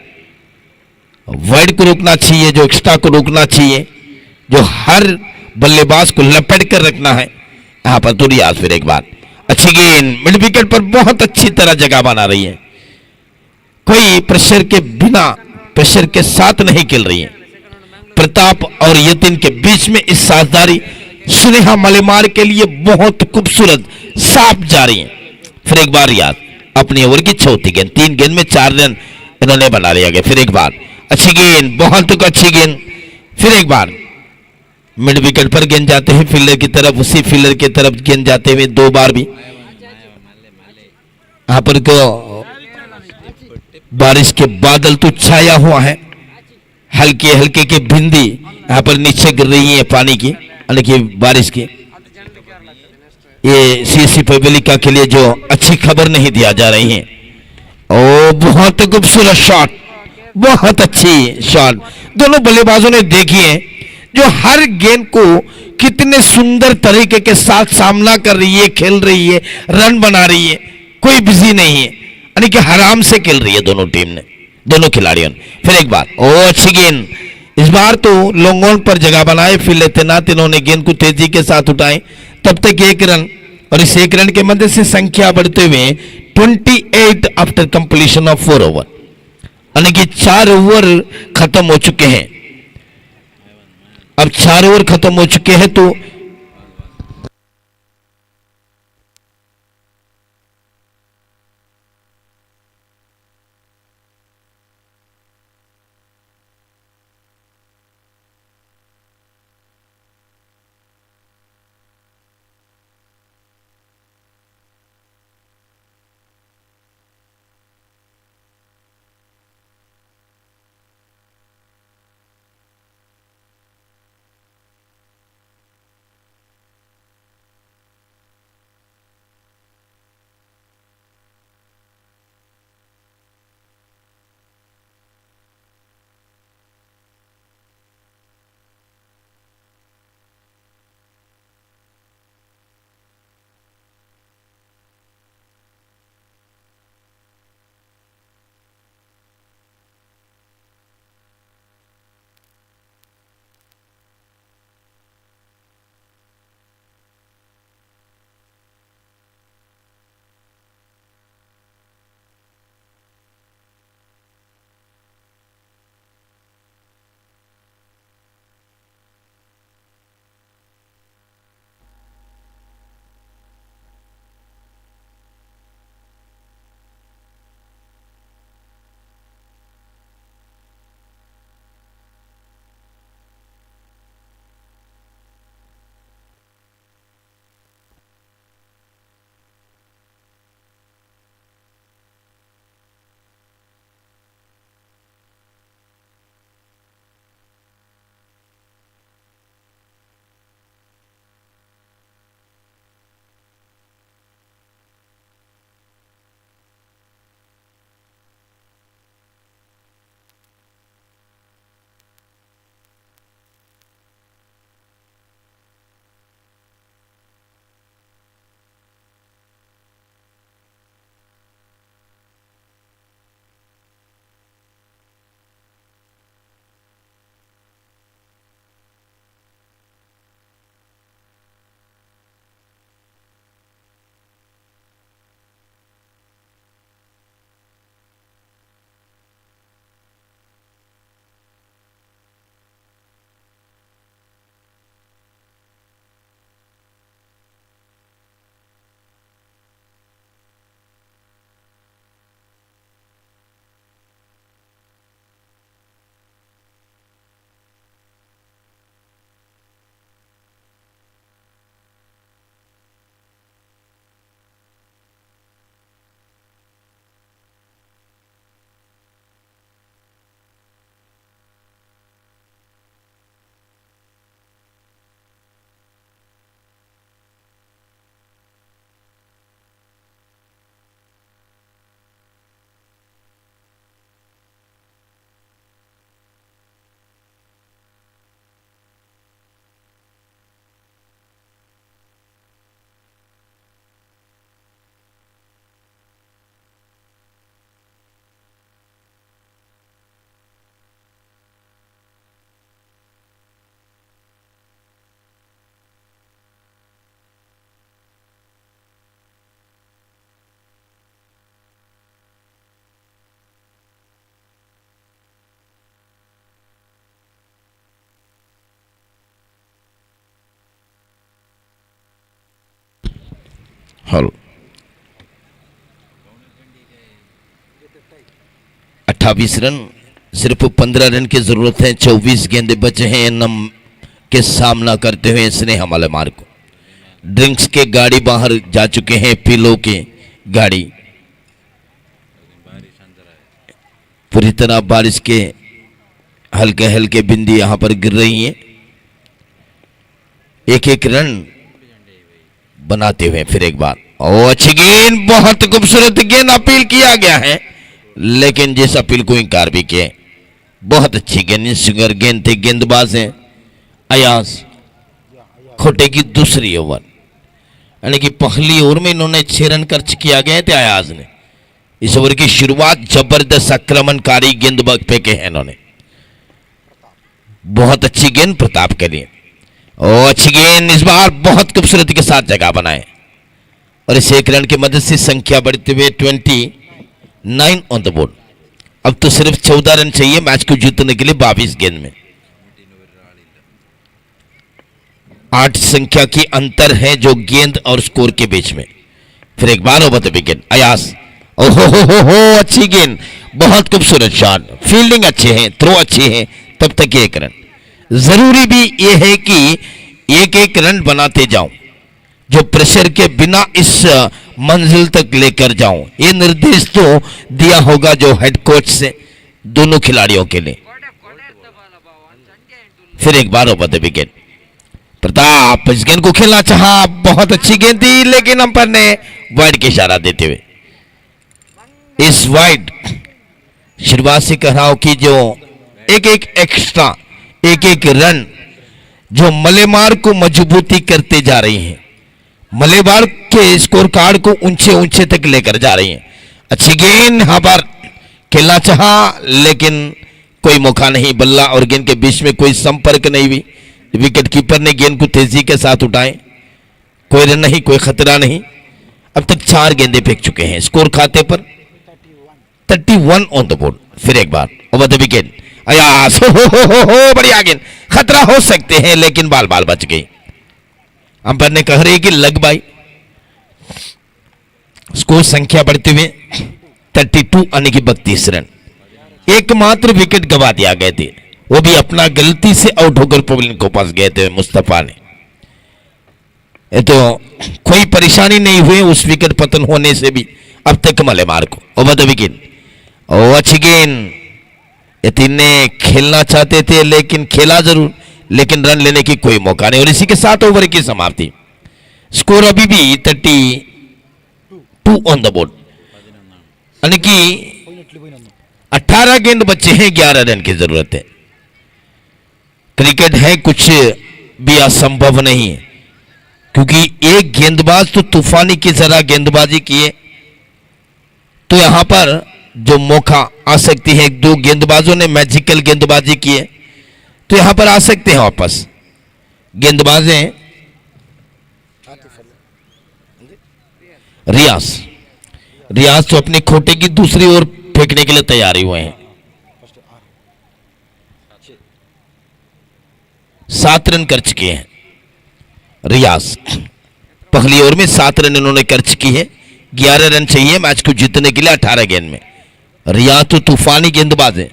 वाइड को रोकना चाहिए, जो एक्स्ट्रा को रोकना चाहिए, जो हर बल्लेबाज को लपेट कर रखना है। यहां पर तो रियाज फिर एक बार अच्छी गेंद मिड विकेट पर बहुत अच्छी तरह जगह बना रही है, कोई प्रेशर के बिना, प्रेशर के साथ नहीं खेल रही है। प्रताप और यतिन के बीच में इस साझेदारी स्नेहा मलेमार के लिए बहुत खूबसूरत साफ जा रही है। फिर एक बार रियाज अपनी ओवर की चौथी गेंद, 3 गेंद में 4 रन इन्होंने बना लिया गया। फिर एक बार अच्छी गेंद, बहुत अच्छी गेंद। फिर एक बार मिड विकेट पर गेंद जाते हैं फील्डर की तरफ, उसी फील्डर की तरफ गेंद जाते हुए 2 बार भी। यहां पर को बारिश के बादल तो छाया हुआ है, हल्के हल्के की बिंदी यहां पर नीचे गिर रही है पानी की, यानी कि बारिश की। ये सीएससी पब्लिका के लिए जो अच्छी खबर नहीं दिया जा रही है। ओ बहुत खूबसूरत शॉट, बहुत अच्छी शॉट दोनों बल्लेबाजों ने देखी है, जो हर गेंद को कितने सुंदर तरीके के साथ सामना कर रही है, खेल रही है, रन बना रही है, कोई बिजी नहीं है, यानी कि आराम से खेल रही है दोनों टीम ने, दोनों खिलाड़ियों ने। फिर एक बार ओ अच्छी गेंद, इस बार तो लॉन्ग ऑन पर जगह बनाए फील्डर तैनात, इन्होंने गेंद को तेजी के साथ उठाए, तब तक 1 रन, और इस 1 रन के मध्य से संख्या बढ़ते हुए 28 आफ्टर कंप्लीशन ऑफ 4 ओवर, यानी कि 4 ओवर खत्म हो चुके हैं। अब 4 ओवर खत्म हो चुके हैं, तो हॉल 28 रन, सिर्फ 15 रन की जरूरत है। 24 गेंदे बचे हैं नम के सामना करते हुए स्नेह मलेमार को। ड्रिंक्स के गाड़ी बाहर जा चुके हैं, पीलो के गाड़ी पूरी तरह बारिश के हल्के हल्के बिंदी यहां पर गिर रही हैं। एक एक रन बनाते हुए फिर एक बार, ओ अच्छी गेंद, बहुत खूबसूरत गेंद, अपील किया गया है लेकिन जिस अपील को इनकार भी किया। बहुत अच्छी गेंद, सुगर गेंद थे, गेंदबाज हैं अयाज। खोटे की दूसरी ओवर, यानी कि पहली ओवर में इन्होंने 6 रन खर्च किया गए थे अयाज ने। इस ओवर की शुरुआत जबरदस्त आक्रमणकारी गेंदबाज पे के हैं इन्होंने। बहुत अच्छी गेंद प्रताप के लिए, और अच्छी गेंद इस बार बहुत खूबसूरती के साथ जगह बनाए और इस 1 रन की मदद से संख्या बढ़ते हुए 29 ऑन द बोर्ड। अब तो सिर्फ 14 रन चाहिए मैच को जीतने के लिए 22 गेंद में। 8 संख्या की अंतर है जो गेंद और स्कोर के बीच में। फिर एक बार ओवर द विकेट अयास, ओहो हो अच्छी गेंद, बहुत खूबसूरत शॉट, फील्डिंग अच्छे हैं, थ्रो अच्छे हैं, तब तक 1 रन। जरूरी भी यह है कि एक एक रन बनाते जाऊं, जो प्रेशर के बिना इस मंजिल तक लेकर जाऊं। ये निर्देश तो दिया होगा जो हेड कोच से दोनों खिलाड़ियों के लिए। फिर एक बार ओवर द विकेट प्रताप इस गेंद को खेलना चाहा, बहुत अच्छी गेंद थी लेकिन अंपायर ने वाइड के इशारा देते हुए इस वाइड शुरुआत से कह रहा हूं कि जो एक एक एक्स्ट्रा, एक एक रन जो मलेमार को मजबूती करते जा रही हैं, मलेमार के स्कोर कार्ड को ऊंचे ऊंचे तक लेकर जा रही हैं। अच्छी गेंद यहां पर खेलना चाहा लेकिन कोई मौका नहीं, बल्ला और गेंद के बीच में कोई संपर्क नहीं हुई। विकेट कीपर ने गेंद को तेजी के साथ उठाए, कोई रन नहीं, कोई खतरा नहीं। अब तक 4 गेंदे फेंक चुके हैं स्कोर खाते पर 31 ऑन द बोर्ड। फिर एक बार ओवर द विकेट अयास, हो बढ़िया गेंद, खतरा हो सकते हैं लेकिन बाल बाल बच गई। अंपायर ने कह रही कि लग बाई। स्कोर संख्या बढ़ते हुए 32 यानी कि 32 रन। एकमात्र विकेट गवा दिया गए थे, वो भी अपना गलती से आउट होकर पवेलियन को पास गए थे मुस्तफा ने। ये तो कोई परेशानी नहीं हुई उस विकेट पतन होने से भी अब तक मलेमार को। ओवर द विकेट, ओ अच्छी गेंद, ये 3 ने खेलना चाहते थे लेकिन खेला जरूर, लेकिन रन लेने की कोई मौका नहीं। और इसी के साथ ओवर की समाप्ति। स्कोर अभी भी 32 ऑन द बोर्ड, यानी कि 18 गेंद बचे हैं, 11 रन की जरूरत है। क्रिकेट है कुछ भी असंभव नहीं है, क्योंकि एक गेंदबाज तो तूफानी की जरा गेंदबाजी किए तो यहां पर जो मौका आ सकती है, 2 गेंदबाजों ने मैजिकल गेंदबाजी की है तो यहां पर आ सकते हैं वापस गेंदबाजें। रियाज तो अपने खोटे की दूसरी ओर फेंकने के लिए तैयारी हुए हैं। 7 रन कर चुके हैं रियाज। पहली ओवर में 7 रन इन्होंने खर्च की है, 11 रन चाहिए मैच को जीतने के लिए 18 गेंद में। रियाज तो तूफानी गेंदबाज है।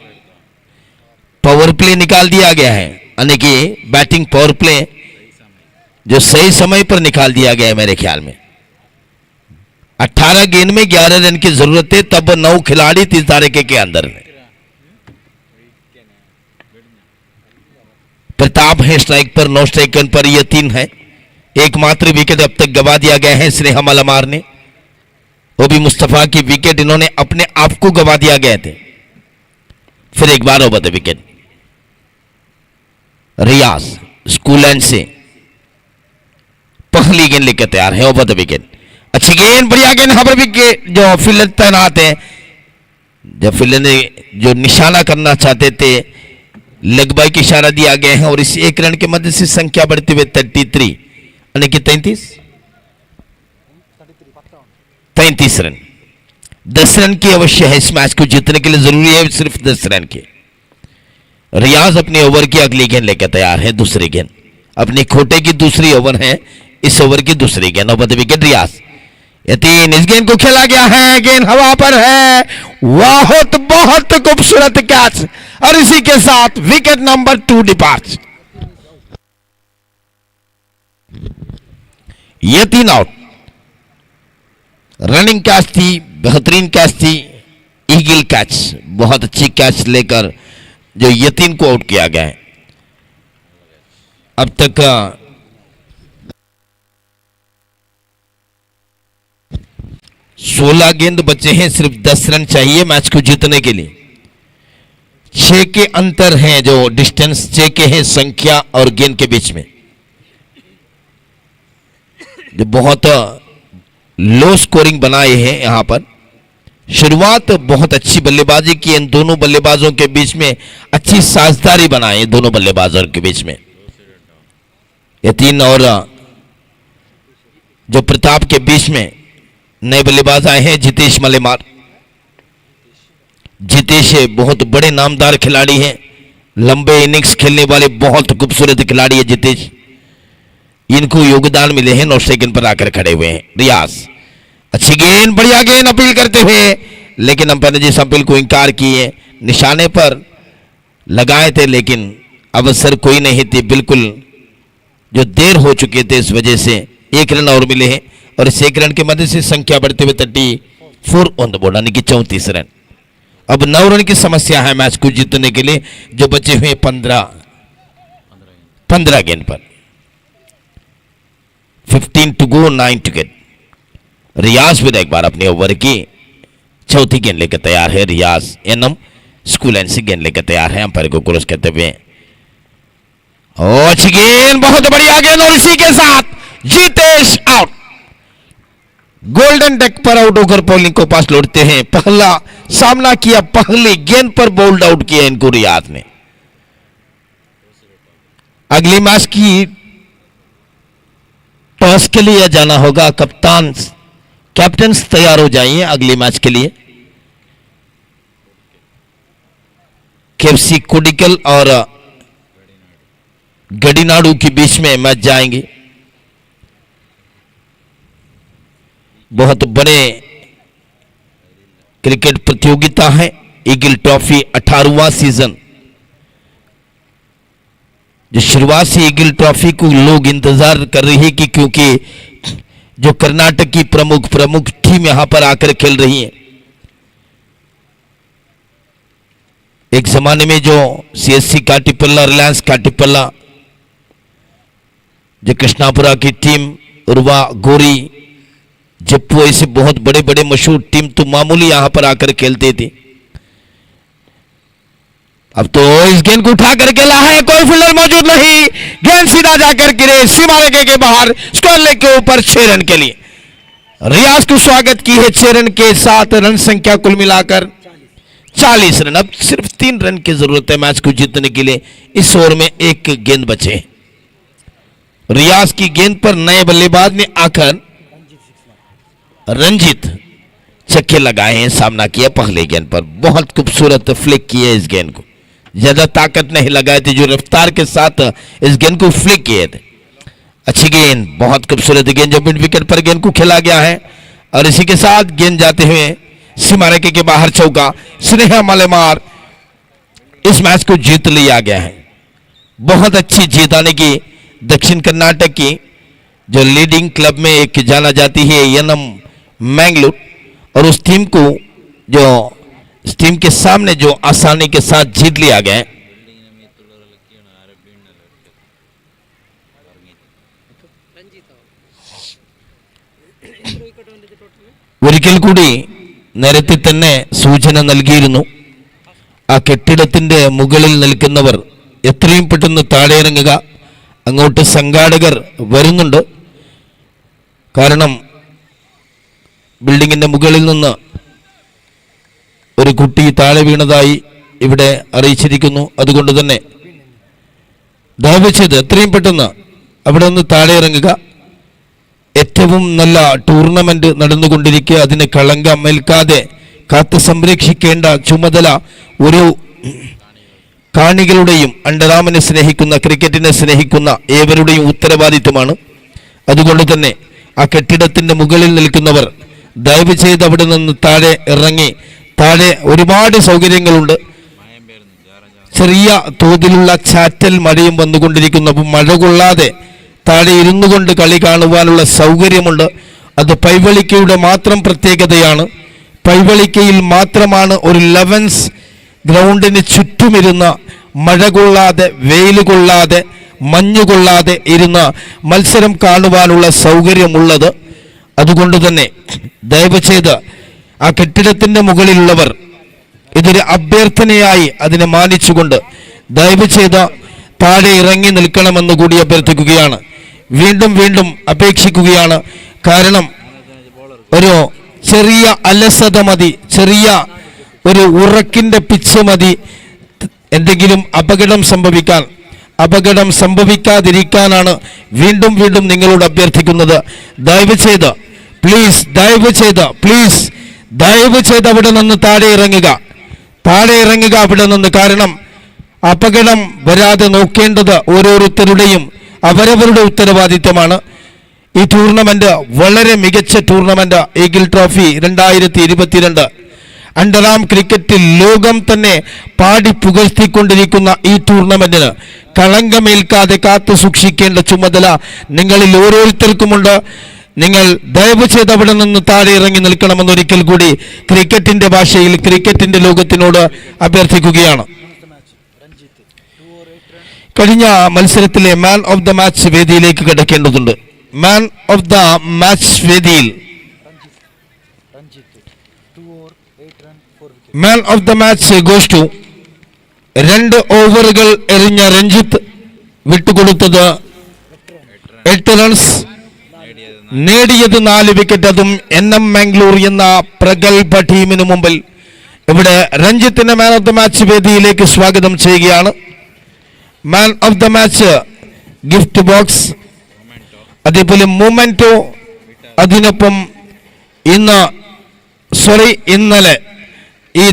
पावर प्ले निकाल दिया गया है, यानी कि बैटिंग पावर प्ले जो सही समय पर निकाल दिया गया है मेरे ख्याल में। 18 गेंद में 11 रन की जरूरत है, तब 9 खिलाड़ी 30 तारीख के अंदर है। प्रताप है स्ट्राइक पर, 9 स्ट्राइक पर यह 3 है। एकमात्र विकेट अब तक गवा दिया गया है स्नेहा मलमार ने, वो भी मुस्तफा की विकेट इन्होंने अपने आप को गवा दिया गए थे। फिर एक बार over the wicket Riyaz school end से पहली गेंद लेकर तैयार है। ओवर द विकेट, अच्छी गेंद, बढ़िया गेंद। यहां पर विकेट जो फील्डर तैनात है, जब फील्डर ने जो निशाना करना चाहते थे लेग बाय का इशारा दिया गया है और इस 1 रन की मदद से संख्या बढ़ते हुए 33 यानी कि 33 रन। 10 रन की अवश्य है इस मैच को जीतने के लिए, जरूरी है सिर्फ 10 रन के। रियाज अपने ओवर की अगली गेंद लेकर तैयार है, दूसरी गेंद। अपने खोटे की दूसरी ओवर है, इस ओवर की दूसरी गेंद। ओवर द विकेट रियाज, यतीन, इस गेंद को खेला गया है, गेंद हवा पर है, बहुत बहुत खूबसूरत कैच और इसी के साथ wicket number 2 depart. Yatin out. Running catch थी, बेहतरीन कैच थी, ईगल कैच, बहुत अच्छी कैच लेकर जो यतीन को आउट किया गया है। अब तक 16 गेंद बचे हैं, सिर्फ 10 रन चाहिए मैच को जीतने के लिए। 6 के अंतर हैं, जो डिस्टेंस 6 के हैं संख्या और गेंद के बीच में, जो बहुत लो स्कोरिंग बनाए हैं। यहां पर शुरुआत बहुत अच्छी बल्लेबाजी की, इन दोनों बल्लेबाजों के बीच में अच्छी साझेदारी बनाई दोनों बल्लेबाजों के बीच में। यतीन और जो प्रताप के बीच में नए बल्लेबाज आए हैं, जितेश मलेमार। जितेश बहुत बड़े नामदार खिलाड़ी हैं, लंबे इनिंग्स खेलने वाले बहुत खूबसूरत खिलाड़ी है जितेश। इनको योगदान मिले हैं, 9 सेकंड पर आकर खड़े हुए हैं। रियाज, अच्छी गेंद, बढ़िया गेंद, अपील करते हुए, लेकिन अंपायर ने जिस अपील को इंकार किए, निशाने पर लगाए थे लेकिन अवसर कोई नहीं थी, बिल्कुल जो देर हो चुके थे, इस वजह से 1 रन और मिले हैं और इस 1 रन के मदद से संख्या बढ़ते हुए 34 ऑन द बोर्ड, यानी कि 34 रन। अब 9 रन की समस्या है मैच को जीतने के लिए, जो बचे हुए 15 गेंद पर। 15 टू गो, 9 टू गेट। रियाज भी एक बार अपने ओवर की चौथी गेंद लेकर तैयार है। रियाज एनम स्कूल एंड से गेंद लेकर तैयार है, अंपायर को क्रॉस करते हुए। अच्छी गेंद, बहुत बढ़िया गेंद और इसी के साथ जितेश आउट। गोल्डन डेक पर आउट होकर बॉलिंग को पास लौटते हैं। पहला सामना किया, पहली गेंद पर बोल्ड आउट किया इनको रियाज ने। अगली मैच की टॉस के लिए जाना होगा, कैप्टन तैयार हो जाइए अगली मैच के लिए। केएफसी कोडिकल और गडिनाडु के बीच में मैच जाएंगे। बहुत बड़े क्रिकेट प्रतियोगिता है, ईगल ट्रॉफी 18वां सीजन। जो शुरुआत से ईगल ट्रॉफी को लोग इंतजार कर रही है कि क्योंकि जो कर्नाटक की प्रमुख टीम यहां पर आकर खेल रही है। एक जमाने में जो सीएससी काटीपल्ला, रिलायंस काटीपल्ला, जो कृष्णापुरा की टीम, उर्वा, गोरी, जप्पू, ऐसे बहुत बड़े बड़े मशहूर टीम तो मामूली यहां पर आकर खेलते थे। अब तो इस गेंद को उठा कर खेला है, कोई फील्डर मौजूद नहीं, गेंद सीधा जाकर गिरे सीमा रेखा के बाहर, स्कोर लेग के ऊपर 6 रन के लिए। रियाज को स्वागत की है 6 रन के साथ, रन संख्या कुल मिलाकर 40 रन। अब सिर्फ 3 रन की जरूरत है मैच को जीतने के लिए। इस ओवर में 1 गेंद बचे। रियाज की गेंद पर नए बल्लेबाज ने आकर रंजीत छक्के लगाए हैं, सामना किया पहले गेंद पर। बहुत खूबसूरत फ्लिक किए इस गेंद को, ज्यादा ताकत नहीं लगाए थे, जो रफ्तार के साथ इस गेंद को फ्लिक किए थे। अच्छी गेंद, बहुत खूबसूरत गेंद, जो मिड विकेट पर गेंद को खेला गया है और इसी के साथ गेंद जाते हुए सीमा रेखा के बाहर चौका। स्नेहा मलेमार, इस मैच को जीत लिया गया है। बहुत अच्छी जीत आने की दक्षिण कर्नाटक की जो लीडिंग क्लब में एक जाना जाती है एनम मैंगलोर, और उस टीम को जो इस टीम के सामने जो आसानी के साथ जीत लिया गया है। ഒരിക്കൽ കൂടി നേരത്തെ തന്നെ സൂചന നൽകിയിരുന്നു, ആ കെട്ടിടത്തിന്റെ മുകളിൽ നിൽക്കുന്നവർ എത്രയും പെട്ടെന്ന് താഴെ ഇറങ്ങുക, അങ്ങോട്ട് സംഘാടകർ വരുന്നുണ്ട്. കാരണം ബിൽഡിങ്ങിന്റെ മുകളിൽ നിന്ന് ഒരു കുട്ടി താഴെ വീണതായി ഇവിടെ അറിയിച്ചിരിക്കുന്നു. അതുകൊണ്ട് തന്നെ ദയവ് ചെയ്ത് എത്രയും പെട്ടെന്ന് അവിടെ നിന്ന് താഴെ ഇറങ്ങുക. ഏറ്റവും നല്ല ടൂർണമെന്റ് നടന്നുകൊണ്ടിരിക്കുക, അതിന് കളങ്കം ഏൽക്കാതെ കാത്തു സംരക്ഷിക്കേണ്ട ചുമതല ഒരു കാണികളുടെയും അണ്ടർആമിനെ സ്നേഹിക്കുന്ന, ക്രിക്കറ്റിനെ സ്നേഹിക്കുന്ന ഏവരുടെയും ഉത്തരവാദിത്വമാണ്. അതുകൊണ്ട് തന്നെ ആ കെട്ടിടത്തിന്റെ മുകളിൽ നിൽക്കുന്നവർ ദയവ് ചെയ്ത് അവിടെ നിന്ന് താഴെ ഇറങ്ങി, താഴെ ഒരുപാട് സൗകര്യങ്ങളുണ്ട്. ചെറിയ തോതിലുള്ള ചാറ്റൽ മഴയും വന്നുകൊണ്ടിരിക്കുന്നു. അപ്പം മഴ കൊള്ളാതെ താഴെ ഇരുന്നു കൊണ്ട് കളി കാണുവാനുള്ള സൗകര്യമുണ്ട്. അത് പൈവളിക്കയുടെ മാത്രം പ്രത്യേകതയാണ്. പൈവളിക്കയിൽ മാത്രമാണ് ഒരു 11 ഗ്രൗണ്ടിന് ചുറ്റുമിരുന്ന മഴ കൊള്ളാതെ, വെയിൽ കൊള്ളാതെ, മഞ്ഞ് കൊള്ളാതെ ഇരുന്ന മത്സരം കാണുവാനുള്ള സൗകര്യമുള്ളത്. അതുകൊണ്ട് തന്നെ ദയവ് ചെയ്ത് ആ കെട്ടിടത്തിൻ്റെ മുകളിലുള്ളവർ ഇതൊരു അഭ്യർത്ഥനയായി അതിനെ മാനിച്ചുകൊണ്ട് ദയവ് ചെയ്ത് താഴെ ഇറങ്ങി നിൽക്കണമെന്ന് കൂടി അഭ്യർത്ഥിക്കുകയാണ്. വീണ്ടും വീണ്ടും അപേക്ഷിക്കുകയാണ്. കാരണം ഒരു ചെറിയ അലസത മതി, ചെറിയ ഒരു ഉറക്കിൻ്റെ പിച്ച് മതി എന്തെങ്കിലും അപകടം സംഭവിക്കാതിരിക്കാനാണ് വീണ്ടും വീണ്ടും നിങ്ങളോട് അഭ്യർത്ഥിക്കുന്നത്. ദയവ് ചെയ്ത് അവിടെ നിന്ന് താഴെ ഇറങ്ങുക അവിടെ നിന്ന്. കാരണം അപകടം വരാതെ നോക്കേണ്ടത് ഓരോരുത്തരുടെയും അവരവരുടെ ഉത്തരവാദിത്തമാണ്. ഈ ടൂർണമെന്റ് വളരെ മികച്ച ടൂർണമെന്റ്, ഈഗിൾ ട്രോഫി 2022 അണ്ടർആം ക്രിക്കറ്റിൽ ലോകം തന്നെ പാടി പുകഴ്ത്തിക്കൊണ്ടിരിക്കുന്ന ഈ ടൂർണമെന്റിന് കളങ്കമേൽക്കാതെ കാത്തു സൂക്ഷിക്കേണ്ട ചുമതല നിങ്ങളിൽ ഓരോരുത്തർക്കുമുണ്ട്. നിങ്ങൾ ദയവ് ചെയ്ത് അവിടെ നിന്ന് താഴെ ഇറങ്ങി നിൽക്കണമെന്ന് ഒരിക്കൽ കൂടി ക്രിക്കറ്റിന്റെ ഭാഷയിൽ, ക്രിക്കറ്റിന്റെ ലോകത്തിനോട് അഭ്യർത്ഥിക്കുകയാണ്. കഴിഞ്ഞ മത്സരത്തിലെ മാൻ ഓഫ് ദ മാച്ച് വേദിയിലേക്ക് കിടക്കേണ്ടതുണ്ട്. മാൻ ഓഫ് ദ മാച്ച് വേദിയിൽ man of the match goes to 2 ഓവറുകൾ എറിഞ്ഞ രഞ്ജിത്ത്, വിട്ടുകൊടുത്തത് 8 റൺസ്, നേടിയത് 4 വിക്കറ്റ്. അതും NM മാംഗ്ലൂർ എന്ന പ്രഗത്ഭ ടീമിന് മുമ്പിൽ. ഇവിടെ രഞ്ജിത്തിന്റെ മാൻ ഓഫ് ദ മാച്ച് വേദിയിലേക്ക് സ്വാഗതം ചെയ്യുകയാണ്. മാൻ of the match gift box, അതേപോലെ മൊമെന്റോ, അതിനൊപ്പം ഇന്നലെ ഈ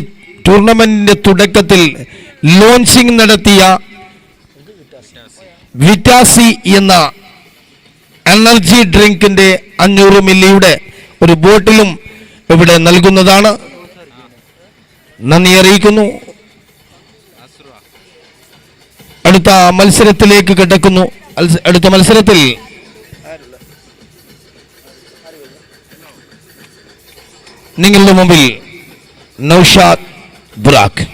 ടൂർണമെന്റിന്റെ തുടക്കത്തിൽ ലോഞ്ചിങ് നടത്തിയ വിറ്റാസി എന്ന എനർജി ഡ്രിങ്കിന്റെ 500 മില്ലിയുടെ ഒരു ബോട്ടിലും ഇവിടെ നൽകുന്നതാണ്. നന്ദി അറിയിക്കുന്നു. അടുത്ത മത്സരത്തിലേക്ക് കിടക്കുന്നു. അടുത്ത മത്സരത്തിൽ നിങ്ങളുടെ മുമ്പിൽ നൗഷാദ് ബുറാഖ്.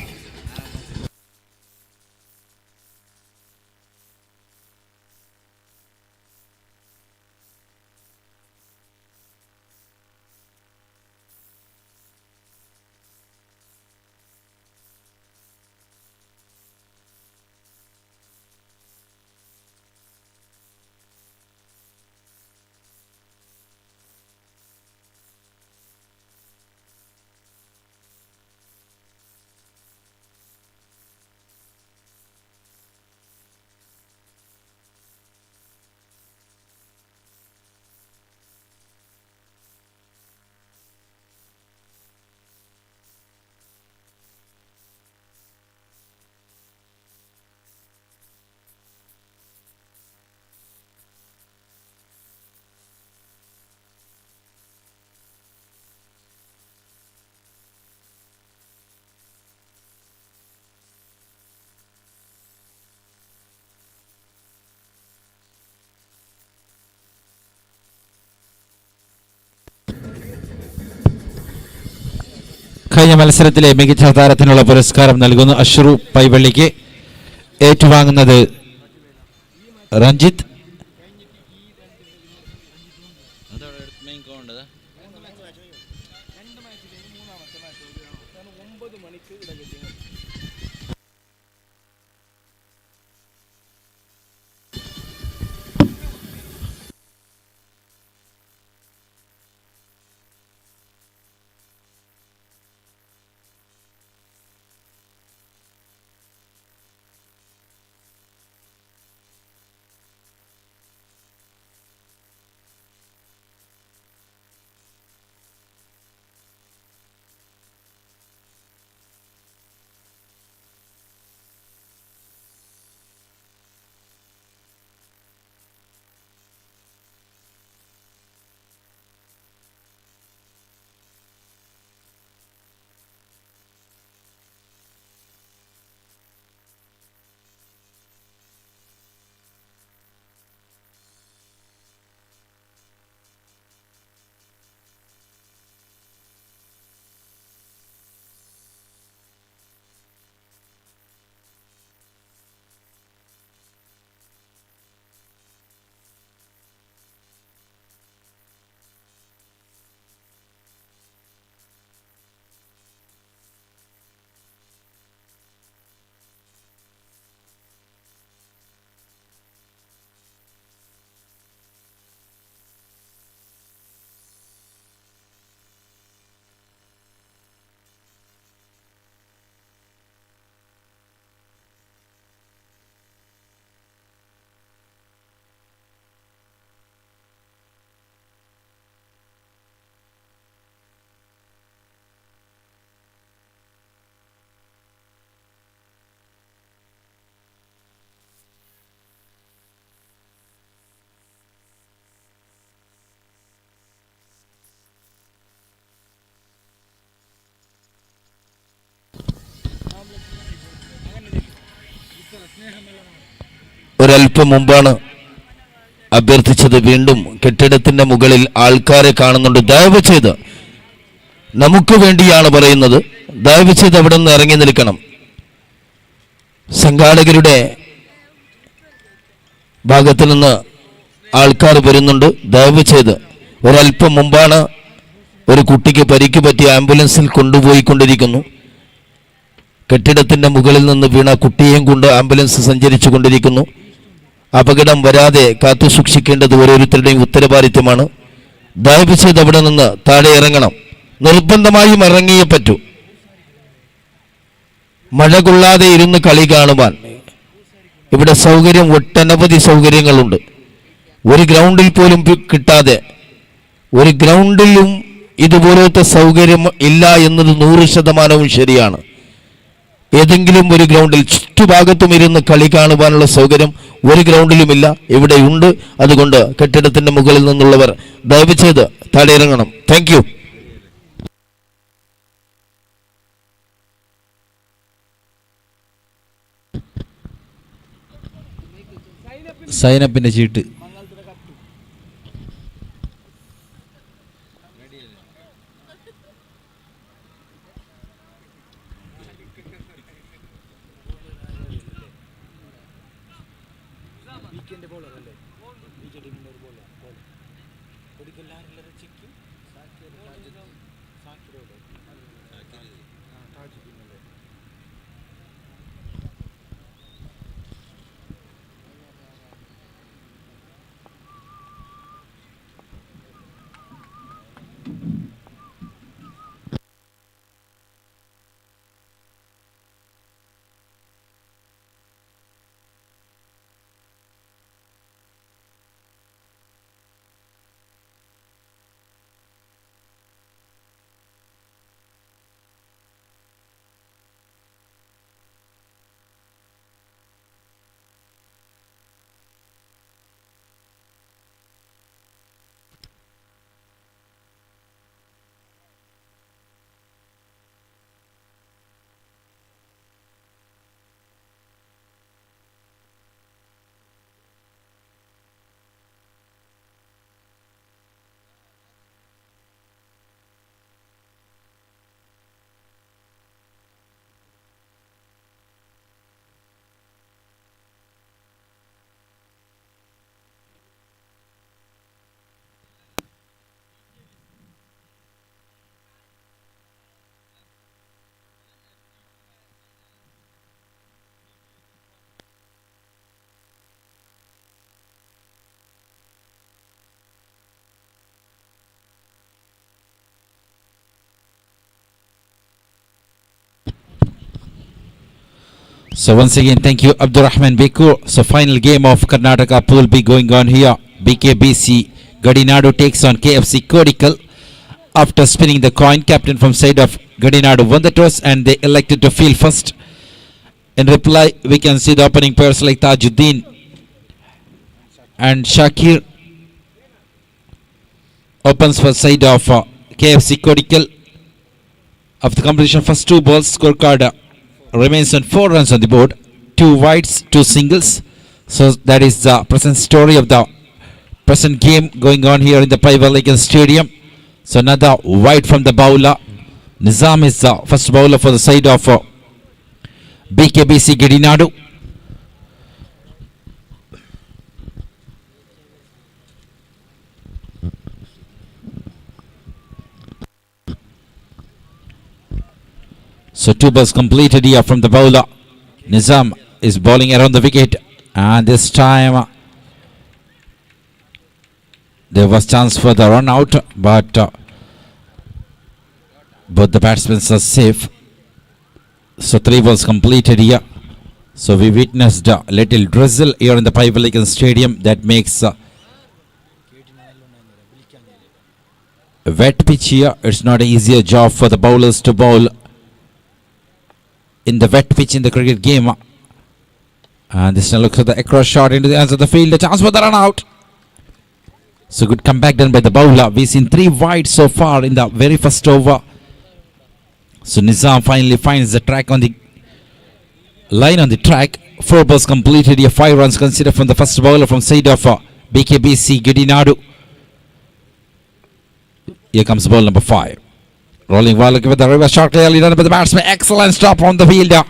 കഴിഞ്ഞ മത്സരത്തിലെ മികച്ച താരത്തിനുള്ള പുരസ്കാരം നൽകുന്നു. അഷ്റു പൈവള്ളിക്ക്. ഏറ്റുവാങ്ങുന്നത് രഞ്ജിത്ത്.
ഒരല്പം മുമ്പാണ് അഭ്യർത്ഥിച്ചത്. വീണ്ടും കെട്ടിടത്തിന്റെ മുകളിൽ ആൾക്കാരെ കാണുന്നുണ്ട്. ദയവ് ചെയ്ത്, നമുക്ക് വേണ്ടിയാണ് പറയുന്നത്, ദയവ് ചെയ്ത് അവിടെ നിന്ന് ഇറങ്ങി നിൽക്കണം. സംഘാടകരുടെ ഭാഗത്തു നിന്ന് ആൾക്കാർ വരുന്നുണ്ട്. ദയവ് ചെയ്ത്, ഒരല്പം മുമ്പാണ് ഒരു കുട്ടിക്ക് പരിക്ക് പറ്റി ആംബുലൻസിൽ കൊണ്ടുപോയിക്കൊണ്ടിരിക്കുന്നു. കെട്ടിടത്തിന്റെ മുകളിൽ നിന്ന് വീണ കുട്ടിയെയും കൊണ്ട് ആംബുലൻസ് സഞ്ചരിച്ചു കൊണ്ടിരിക്കുന്നു. അപകടം വരാതെ കാത്തു സൂക്ഷിക്കേണ്ടത് ഓരോരുത്തരുടെയും ഉത്തരവാദിത്യമാണ്. ദയവ് ചെയ്ത് അവിടെ നിന്ന് താഴെ ഇറങ്ങണം. നിർബന്ധമായും ഇറങ്ങിയേ പറ്റൂ. മഴ കൊള്ളാതെ ഇരുന്ന് കളി കാണുവാൻ ഇവിടെ സൗകര്യം, ഒട്ടനവധി സൗകര്യങ്ങളുണ്ട്. ഒരു ഗ്രൗണ്ടിൽ പോലും കിട്ടാതെ, ഒരു ഗ്രൗണ്ടിലും ഇതുപോലത്തെ സൗകര്യം ഇല്ല എന്നത് 100% ശരിയാണ്. ഏതെങ്കിലും ഒരു ഗ്രൗണ്ടിൽ ചുറ്റുഭാഗത്തും ഇരുന്ന് കളി കാണുവാനുള്ള സൗകര്യം ഒരു ഗ്രൗണ്ടിലുമില്ല, ഇവിടെയുണ്ട്. അതുകൊണ്ട് കെട്ടിടത്തിന്റെ മുകളിൽ നിന്നുള്ളവർ ദയവ് ചെയ്ത് താഴെ ഇറങ്ങണം. Thank you.
സൈനപ്പിന്റെ ചീട്ട്. So once again, thank you, Abdurrahman Bekur. So final game of Karnataka pool be going on here. BKBC Gadinadu takes on KFC Kodikal. After spinning the coin, captain from side of Gadinadu won the toss and they elected to field first. In reply, we can see the opening pairs like Tajuddin and Shakir opens for side of KFC Kodikal. Of the competition, first two balls, scorecard remains on 4 runs on the board, 2 wides, 2 singles. So that is the present story of the present game going on here in the Paivallikan Stadium. So another wide from the bowler. Nizam is the first bowler for the side of BKBC Gadinadu. So 2 balls completed here from the bowler. Nizam is bowling around the wicket, and this time there was chance for the run out, but both the batsmen are safe. So 3 balls completed here. So we witnessed a little drizzle here in the Paivallikan Stadium that makes a wet pitch here. It's not an easier job for the bowlers to bowl in the wet pitch in the cricket game. And this now looks at the across shot into the hands of the field. A chance for the run out. So good comeback done by the bowler. We've seen 3 wide so far in the very first over. So Nizam finally finds the track on the line on the track, 4 balls completed. Here 5 runs considered from the first bowler from side of BKBC Gidinadu. Here comes ball number 5. Rolling ball, looking for the river shot, clearly done by the batsman. Excellent stop on the fielder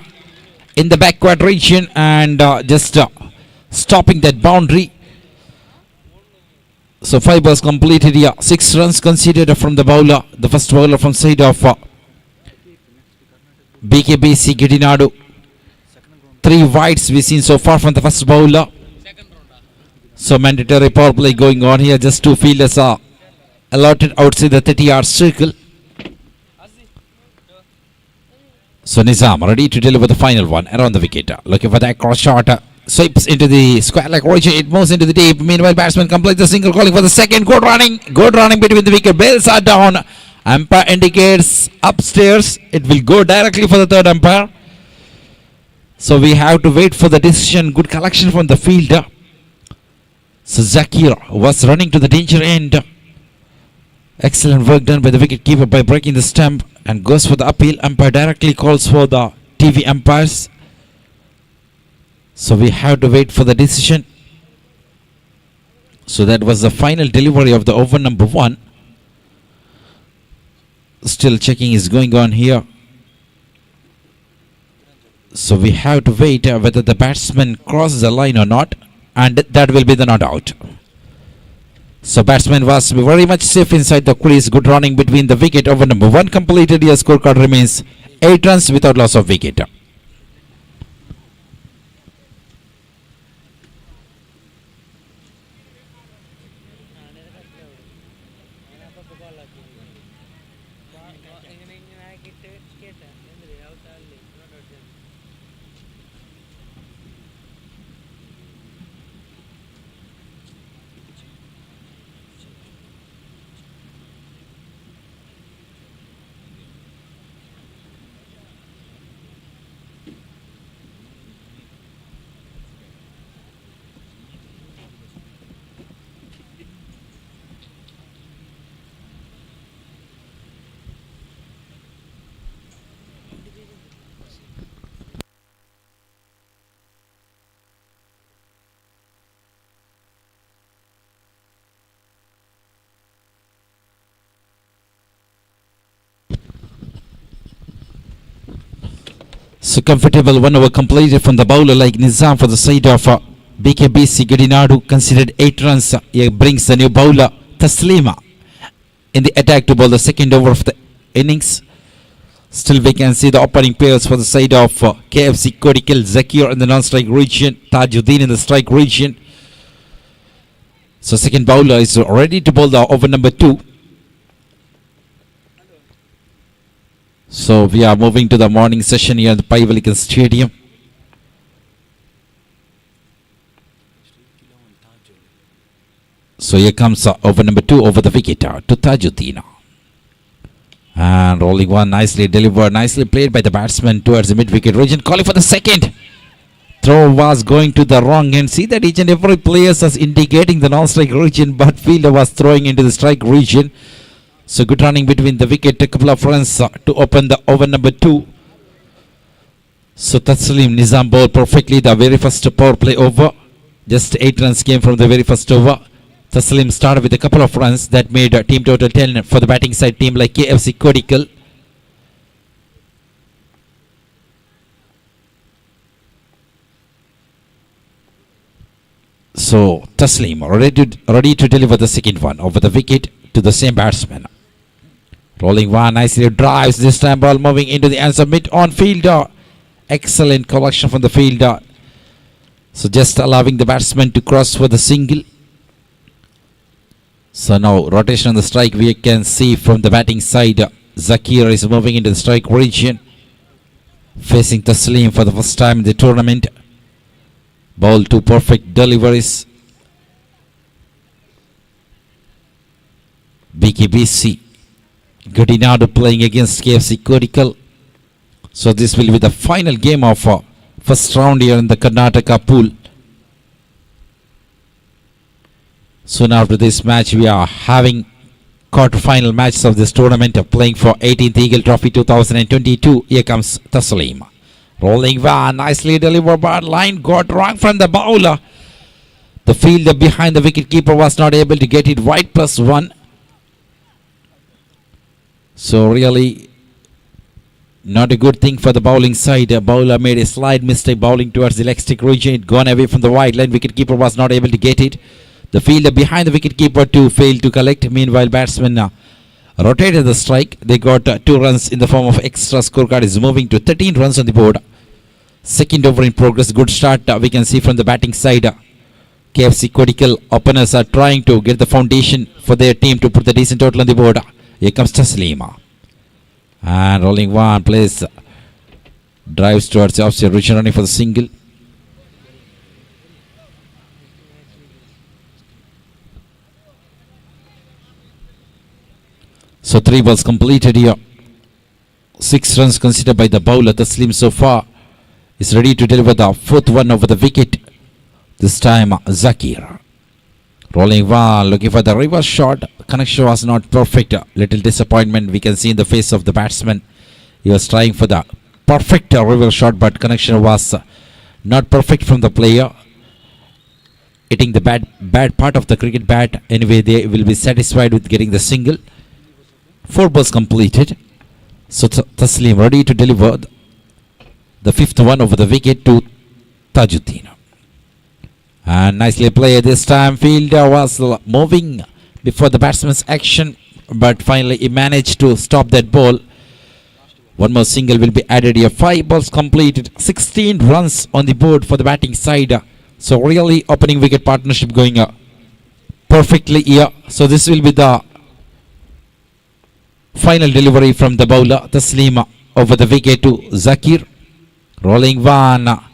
in the backward region and just stopping that boundary. So 5 balls completed here. 6 runs conceded from the bowler, the first bowler from side of BKBC Gidinadu. 3 wides we've seen so far from the first bowler. So mandatory power play going on here. Just 2 fielders are allotted outside the 30-yard circle. So Nizam ready to deliver the final one around the wicket. Looking for that cross shot. Sweeps into the square leg region. It moves into the deep. Meanwhile, batsman completes the single, calling for the second. Good running. Good running between the wicket. Bells are down. Umpire indicates upstairs. It will go directly for the third umpire. So we have to wait for the decision. Good collection from the fielder. So Zakir was running to the danger end. Excellent work done by the wicket keeper by breaking the stump and goes for the appeal. Umpire directly calls for the TV umpires. So we have to wait for the decision. So that was the final delivery of the over number 1. Still checking is going on here. So we have to wait whether the batsman crosses the line or not, and that will be the not out. So batsman was very much safe inside the crease. Good running between the wicket. Over number 1 completed. Your scorecard remains 8 runs without loss of wicket. So comfortable 1 over completed from the bowler like Nizam for the side of BKBC Gidinadu. Considered 8 runs. He brings the new bowler Taslima in the attack to bowl the second over of the innings. Still we can see the opening pairs for the side of KFC Kodikil. Zakir in the non-strike region, Tajuddin in the strike region. So second bowler is ready to bowl the over number 2. So we are moving to the morning session here at the Paivalikan Stadium. So here comes over number 2 over the wicket to Tajuddin. And rolling one, nicely delivered, nicely played by the batsman towards the mid-wicket region. Calling for the second. Throw was going to the wrong end. See that each and every player was indicating the non-strike region, but fielder was throwing into the strike region. So good running between the wicket, a couple of runs to open the over number 2. So Taslim Nizam bowled perfectly the very first power play over. Just 8 runs came from the very first over. Taslim started with a couple of runs that made a team total 10 for the batting side team like KFC Kodikal. So Taslim ready to deliver the second one over the wicket to the same batsman. Rolling one, nicely drives this time, ball moving into the hands of mid-on fielder. Excellent collection from the fielder. So just allowing the batsman to cross for the single. So now rotation on the strike we can see from the batting side. Zakir is moving into the strike region. Facing Taslim for the first time in the tournament. Ball 2 perfect deliveries. BKBC Gidinadu playing against KFC Kodikal. So this will be the final game of first round here in the Karnataka pool. Soon after this match we are having quarter-final matches of this tournament, playing for 18th Eagle Trophy 2022. Here comes Taslim. Rolling one, nicely delivered, but line got wrong from the bowler. The fielder behind the wicketkeeper was not able to get it wide +1. So really not a good thing for the bowling side. The bowler made a slight mistake bowling towards the leg stick region. It gone away from the wide line. Wicketkeeper was not able to get it. The fielder behind the wicketkeeper too failed to collect. Meanwhile, batsman rotated the strike. They got 2 runs in the form of extra. Scorecard is moving to 13 runs on the board. Second over in progress. Good start we can see from the batting side. KFC Kodical openers are trying to get the foundation for their team to put the decent total on the board. Here comes Taslima. And rolling one, plays drives towards the offside region, running for the single. So 3 balls completed here. 6 runs considered by the bowler. Taslim so far is ready to deliver the 4th one over the wicket. This time Zakir. Rolling one, looking for the reverse shot. Connection was not perfect. Little disappointment we can see in the face of the batsman. He was trying for the perfect reverse shot, but connection was not perfect from the player. Hitting the bad part of the cricket bat. Anyway, they will be satisfied with getting the single. 4 balls completed. So Taslim ready to deliver the 5th one over the wicket to Tajuddin. And nicely played this time. Fielder was moving before the batsman's action, but finally he managed to stop that ball. One more single will be added here. 5 balls completed. 16 runs on the board for the batting side. So really opening wicket partnership going perfectly here. So this will be the final delivery from the bowler Taslim over the wicket to Zakir. Rolling one.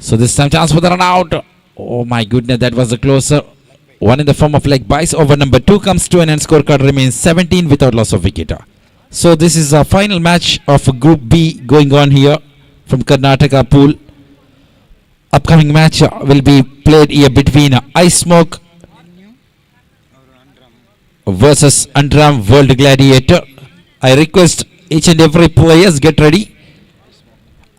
So this time chance for the run out. Oh my goodness, that was a closer. One in the form of leg byes. Over number 2 comes to an end. Scorecard remains 17 without loss of wicket. So this is a final match of Group B going on here from Karnataka pool. Upcoming match will be played here between Ice Smoke versus Underarm World Gladiator. I request each and every players get ready.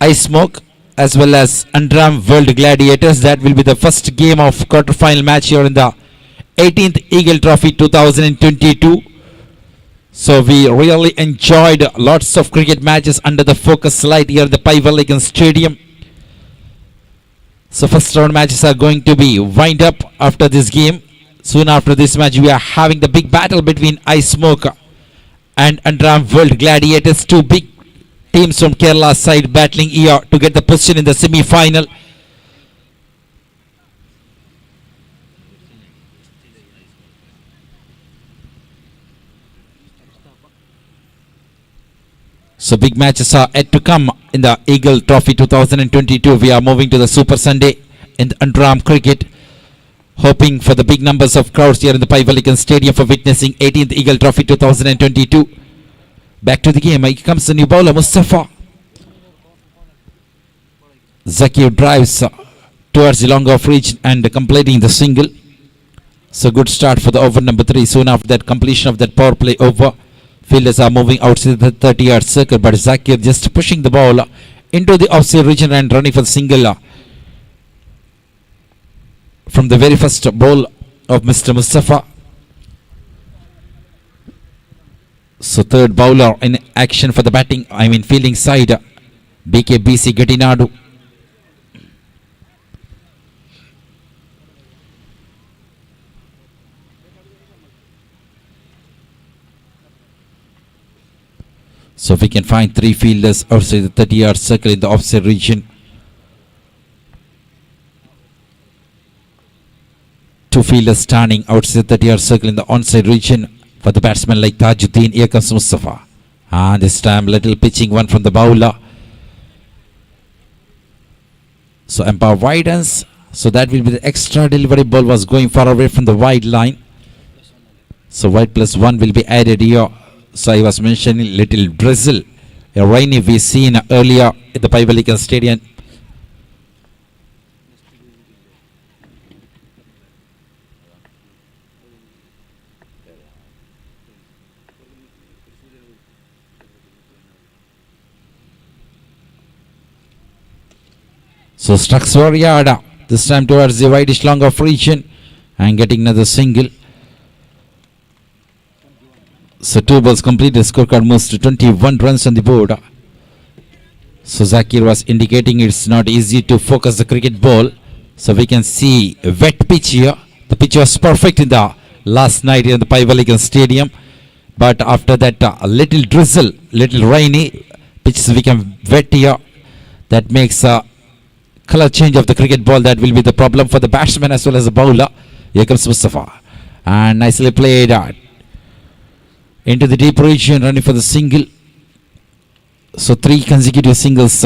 Ice Smoke as well as Underarm World Gladiators. That will be the first game of quarter-final match here in the 18th Eagle Trophy 2022. So we really enjoyed lots of cricket matches under the focus light here at the Pivaligan Stadium. So first round matches are going to be wind up after this game. Soon after this match we are having the big battle between Ice Smoke and Underarm World Gladiators. 2 big teams from Kerla side battling here to get the position in the semi-final. So big matches are yet to come in the Eagle Trophy 2022. We are moving to the Super Sunday in the Underarm cricket, hoping for the big numbers of crowds here in the Pivaligan Stadium for witnessing 18th Eagle Trophy 2022. Back to the game. Here comes the new bowler Mustafa. Zakir drives towards the long off reach and completing the single. So good start for the over number 3. Soon after that completion of that power play over, fielders are moving outside the 30-yard circle, but Zakir just pushing the ball into the offside region and running for the single from the very first ball of Mr. Mustafa. So third bowler in action for the fielding side, BKBC Gatinadu. So if we can find 3 fielders outside the 30-yard circle in the offside region. 2 fielders standing outside the 30-yard circle in the onside region for the batsman like Tajuddin. Here comes Mustafa. And this time little pitching one from the bowler. So umpire widens. So that will be the extra delivery. Ball was going far away from the wide line. So wide +1 will be added here. So I was mentioning little drizzle, a rainy we seen earlier at the Pivaligan Stadium. So Strux Warrior this time towards the widest long of region and getting another single. So 2 balls completed. Scorecard moves to 21 runs on the board. So Zakir was indicating it's not easy to focus the cricket ball. So we can see a wet pitch here. The pitch was perfect in the last night in the Paivalikan Stadium. But after that a little drizzle, little rainy, pitches become wet here. That makes a color change of the cricket ball. That will be the problem for the batsman as well as the bowler. Here comes Mustafa. And nicely played into the deep region, running for the single. So 3 consecutive singles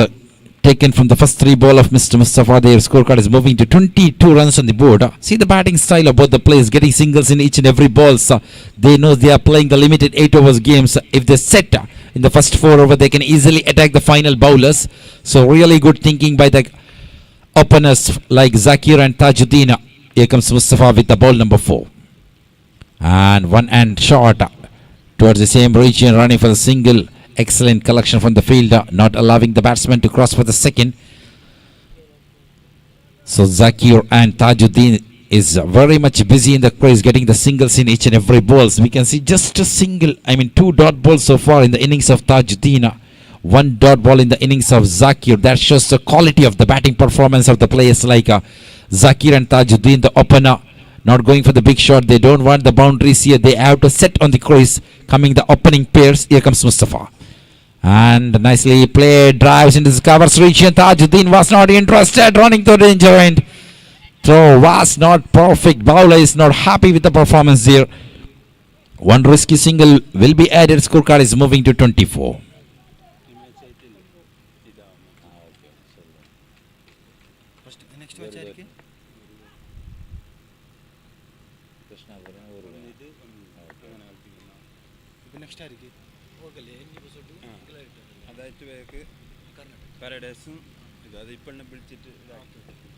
taken from the first 3 ball of Mr. Mustafa. Their scorecard is moving to 22 runs on the board. See the batting style of both the players, getting singles in each and every ball. So they know they are playing the limited 8 overs games. If they set in the first 4 overs, they can easily attack the final bowlers. So really good thinking by the openers like Zakir and Tajuddin. Here comes Mustafa with the ball number 4. And one hand shot towards the same region, running for the single. Excellent collection from the fielder, not allowing the batsman to cross for the second. So Zakir and Tajuddin is very much busy in the crease, getting the singles in each and every balls. We can see just a single, 2 dot balls so far in the innings of Tajuddin. 1 dot ball in the innings of Zakir. That shows the quality of the batting performance of the players like Zakir and Tajuddin, the opener. Not going for the big shot. They don't want the boundaries here. They have to set on the crease. Coming the opening pairs. Here comes Mustafa. And nicely played. Drives into the covers region. Tajuddin was not interested. Running to the danger end. Throw was not perfect. Bowler is not happy with the performance here. 1 risky single will be added. Scorecard is moving to 24.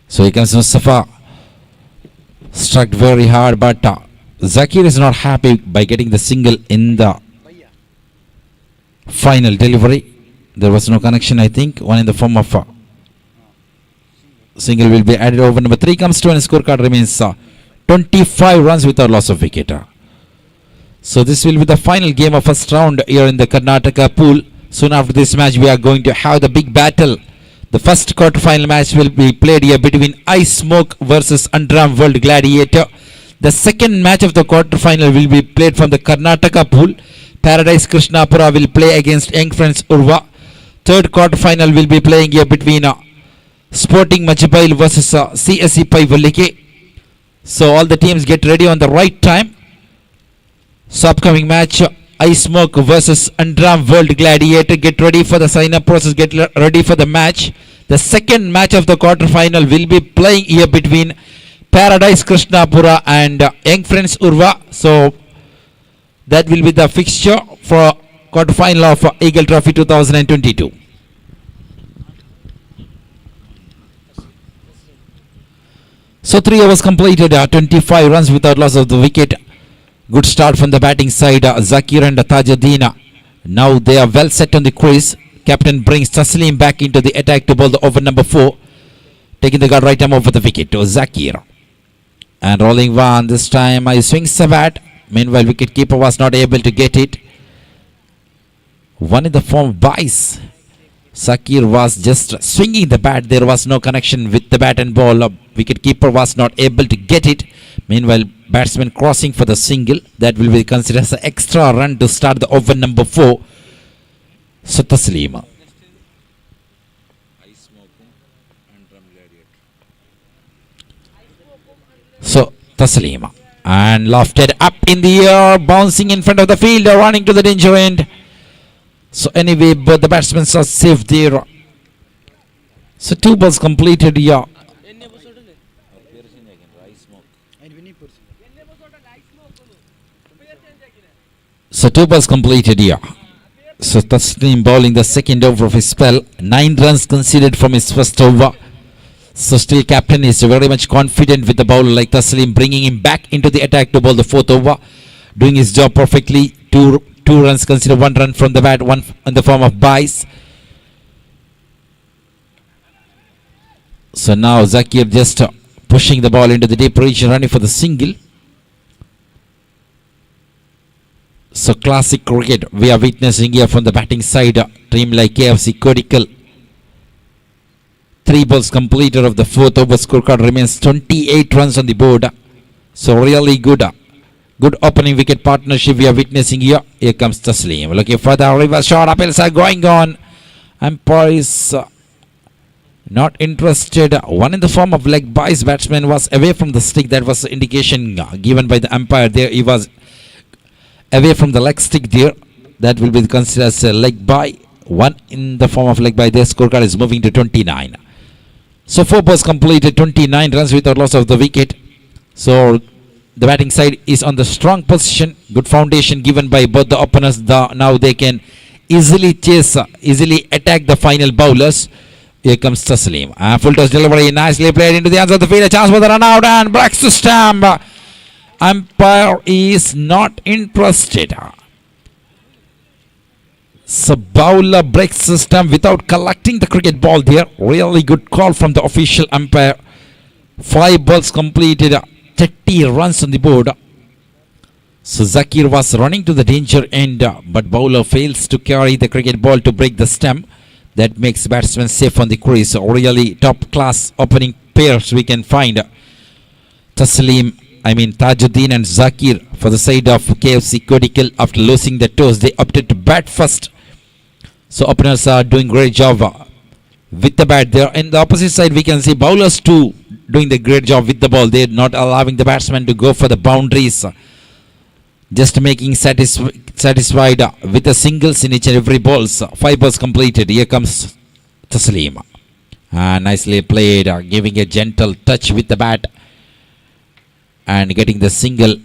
So he comes Mustafa. Struck very hard, but Zakir is not happy by getting the single in the final delivery. There was no connection, I think. One in the form of single will be added. Over number 3 comes to, and scorecard remains 25 runs without loss of wicket. So this will be the final game of first round here in the Karnataka pool. Soon after this match, we are going to have the big battle. The first quarter-final match will be played here between Ice Smoke versus Underarm World Gladiator. The second match of the quarter-final will be played from the Karnataka pool. Paradise Krishnapura will play against Young Friends Urva. Third quarter-final will be playing here between Sporting Machibail versus CSE Paivalike. So all the teams get ready on the right time. So upcoming match, Ice Smoke versus Underarm World Gladiator. Get ready for the sign-up process. Get ready for the match. The second match of the quarter-final will be playing here between Paradise Krishnapura and Young Friends Urva. So that will be the fixture for quarter-final of Eagle Trophy 2022. So 3 overs completed, 25 runs without loss of the wicket. Good start from the batting side, Zakir and Tajuddin. Now they are well set on the crease. Captain brings Taslim back into the attack to bowl the over number 4. Taking the guard right arm over the wicket to Zakir. And rolling one, this time I swings the bat. Meanwhile, wicketkeeper was not able to get it. One in the form of Bice. Zakir was just swinging the bat. There was no connection with the bat and ball. Wicketkeeper was not able to get it. Meanwhile, batsman crossing for the single. That will be considered as an extra run to start the over number 4. So Taslim. So Taslim. And lofted up in the air, bouncing in front of the fielder, running to the danger end. So anyway, both the batsmen are safe there. So 2 balls completed here. So 2 balls completed here. So Taslim bowling the second over of his spell. 9 runs conceded from his first over. So still captain is very much confident with the bowler like Taslim, bringing him back into the attack to bowl the 4th over. Doing his job perfectly. Two runs conceded, 1 run from the bat, 1 in the form of Bice. So now Zakir just pushing the ball into the deep region, running for the single. So classic cricket we are witnessing here from the batting side. Team like KFC Kodikal. 3 balls completed of the 4th over. Scorecard remains 28 runs on the board. So really good. Good opening wicket partnership we are witnessing here. Here comes Taslim. Looking for the reverse shot. Appeals are going on. Umpire is not interested. One in the form of leg byes. Batsman was away from the stick. That was the indication given by the umpire there. He was away from the leg stick there. That will be considered as a leg bye. One in the form of leg bye. Their scorecard is moving to 29. So 4 balls completed, 29 runs without loss of the wicket. So the batting side is on the strong position. Good foundation given by both the opponents. Now they can easily chase, easily attack the final bowlers. Here comes Taslim. Full toss delivery, nicely played into the hands of the field. A chance for the run out and breaks the stamp. Umpire is not interested. So bowler breaks the stump without collecting the cricket ball there. Really good call from the official umpire. 5 balls completed, 30 runs on the board. So Zakir was running to the danger end, but bowler fails to carry the cricket ball to break the stump. That makes batsmen safe on the crease. Really top class opening pairs we can find. Tajuddin and Zakir for the side of KFC Kodikal. After losing the toss, they opted to bat first. So openers are doing great job with the bat there. In the opposite side, we can see bowlers too doing the great job with the ball. They're not allowing the batsman to go for the boundaries. Just making satisfied with the singles in each and every balls. 5 balls completed. Here comes Taslim. Nicely played, giving a gentle touch with the bat and getting the single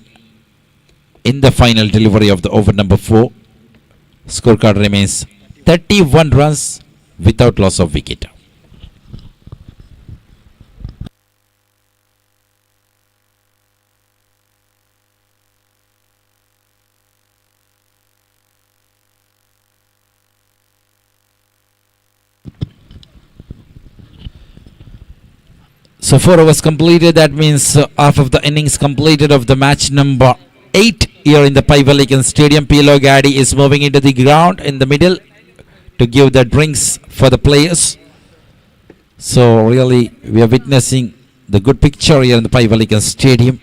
in the final delivery of the over number 4. Scorecard remains 31 runs without loss of wicket. So 4 overs completed. That means half of the innings completed of the match number 8 here in the Pivalikan Stadium. Pilo Gadi is moving into the ground in the middle to give the drinks for the players. So really we are witnessing the good picture here in the Pivalikan Stadium.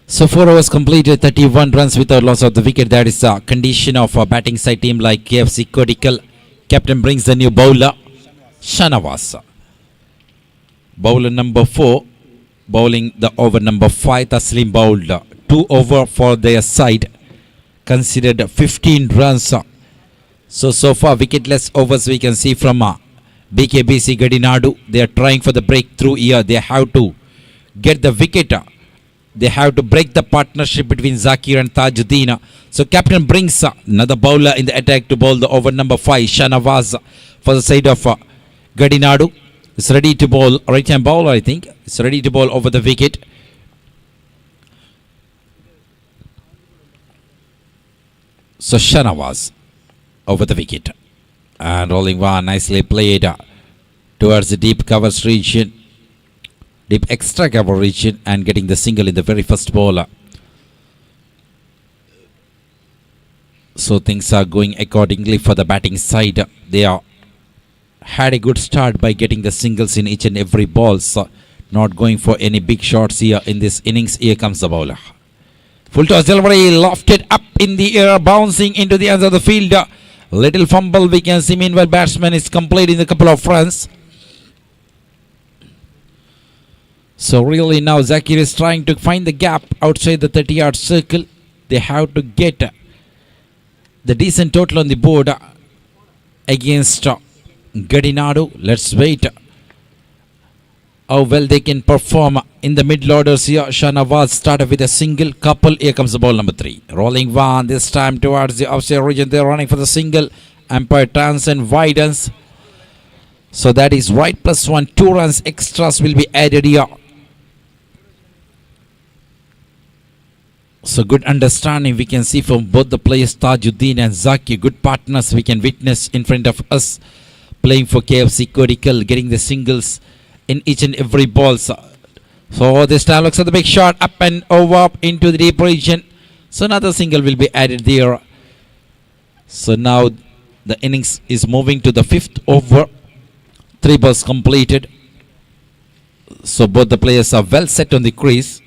So 4 overs completed, 31 runs without loss of the wicket. That is a condition of a batting side team like KFC Kodikal. Captain brings the new bowler, Shanawaz. Bowler number 4, bowling the over number 5. Taslim bowled 2 over for their side. Considered 15 runs. So far wicketless overs we can see from BKBC Gadinadu. They are trying for the breakthrough here. They have to get the wicket. They have to break the partnership between Zakir and Tajuddin. So captain brings another bowler in the attack to bowl the over number 5, Shanawaz, for the side of Gadinadu. It's ready to bowl, right hand bowler I think. It's ready to bowl over the wicket. So Shanawaz over the wicket. And rolling one, nicely played towards the deep covers region. Deep extra cover region and getting the single in the very first ball. So things are going accordingly for the batting side. They are had a good start by getting the singles in each and every ball. So not going for any big shots here in this innings. Here comes the bowler. Full toss delivery, lofted up in the air, bouncing into the ends of the field. Little fumble we can see. Meanwhile, batsman is completing a couple of runs. So really now Zakir is trying to find the gap outside the 30-yard circle. They have to get the decent total on the board against Gadinadu. Let's wait how well they can perform in the middle orders here. Shanawaz started with a single couple. Here comes the ball number 3. Rolling one this time towards the offside region. They're running for the single. Umpire turns and widens. So that is right +1. 2 runs extras will be added here. So good understanding we can see from both the players, Tajuddin and Zakir. Good partners we can witness in front of us playing for KFC Kodikal, getting the singles in each and every ball. So this time looks at the big shot, up and over into the deep region. So another single will be added there. So now the innings is moving to the 5th over. 3 balls completed. So both the players are well set on the crease.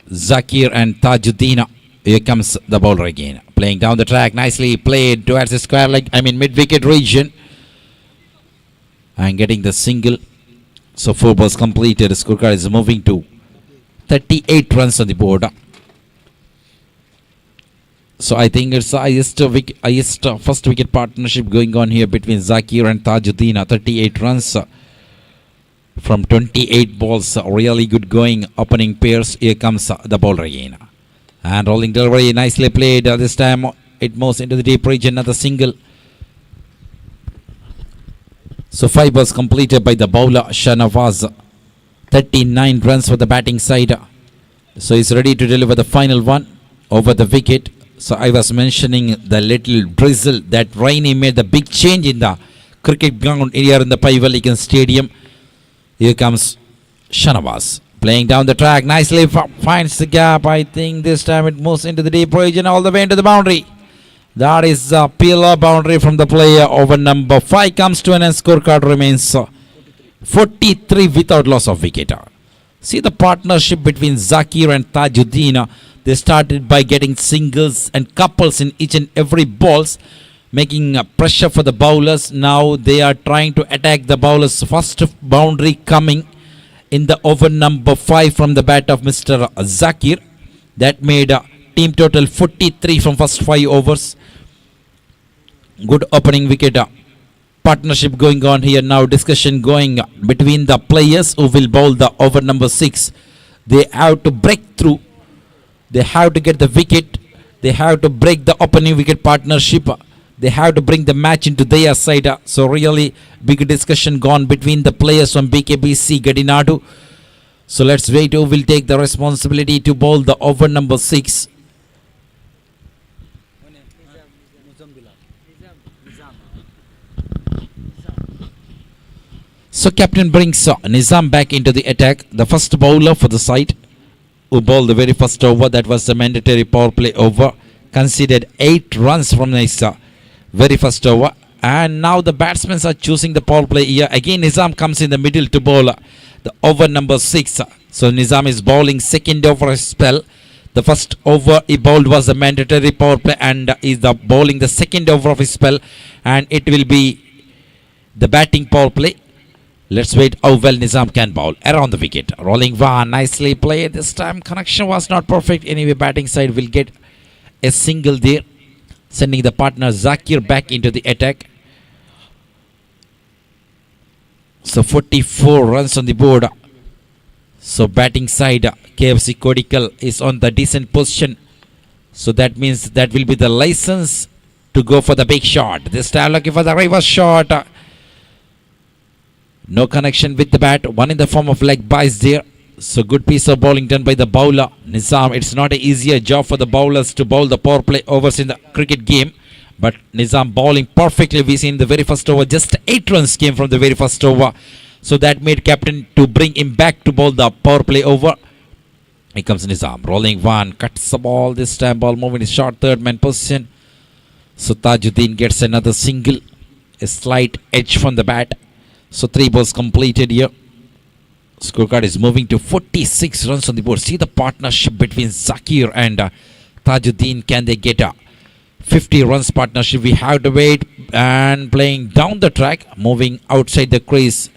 Zakir and Tajuddin. Here comes the bowler again. Playing down the track. Nicely played towards the square leg. Mid-wicket region. And getting the single. So 4 balls completed. The scorecard is moving to 38 runs on the board. So I think it's the highest first wicket partnership going on here between Zakir and Tajuddin. 38 runs. From 28 balls, really good going opening pairs. Here comes the bowler again. And rolling delivery, nicely played. This time it moves into the deep region, another single. So 5 balls completed by the bowler Shanawaz. 39 runs for the batting side. So he's ready to deliver the final one over the wicket. So I was mentioning the little drizzle that rainy made the big change in the cricket ground here in the Paivalikan Stadium. Here comes Shanawaz playing down the track. Nicely finds the gap. I think this time it moves into the deep region all the way into the boundary. That is a pillar boundary from the player. Over number 5 comes to an end. Scorecard remains 43 without loss of wicket. See the partnership between Zakir and Tajuddin. They started by getting singles and couples in each and every balls, making pressure for the bowlers. Now they are trying to attack the bowlers. First boundary coming in the over number 5 from the bat of Mr. Zakir. That made team total 43 from first 5 overs. Good opening wicket. Partnership going on here now. Discussion going between the players who will bowl the over number 6. They have to break through. They have to get the wicket. They have to break the opening wicket partnership. They have to bring the match into their side. So really big discussion gone between the players from BKBC Gadinadu. So let's wait who will take the responsibility to bowl the over number 6. So captain brings Nizam back into the attack. The first bowler for the side who bowled the very first over. That was the mandatory power play over. Conceded 8 runs from his very first over. And now the batsmen are choosing the power play here. Again Nizam comes in the middle to bowl the over number 6. So Nizam is bowling second over his spell. The first over he bowled was the mandatory power play, and is the bowling the second over of his spell, and it will be the batting power play. Let's wait how well Nizam can bowl around the wicket. Rolling one, nicely played. This time connection was not perfect. Anyway, batting side will get a single there, sending the partner Zakir back into the attack. So 44 runs on the board. So batting side, KFC Kodikal is on the decent position. So that means that will be the license to go for the big shot. This time looking for the reverse shot. No connection with the bat. One in the form of leg byes there. So good piece of bowling done by the bowler Nizam. It's not an easier job for the bowlers to bowl the power play overs in the cricket game. But Nizam bowling perfectly. We see in the very first over just 8 runs came from the very first over. So that made captain to bring him back to bowl the power play over. Here comes Nizam. Rolling one. Cuts the ball. This time ball moving in short third man position. So Tajuddin gets another single. A slight edge from the bat. So 3 balls completed here. Scorecard is moving to 46 runs on the board. See the partnership between Zakir and Tajuddin. Can they get a 50 runs partnership? We have to wait. And playing down the track. Moving outside the crease.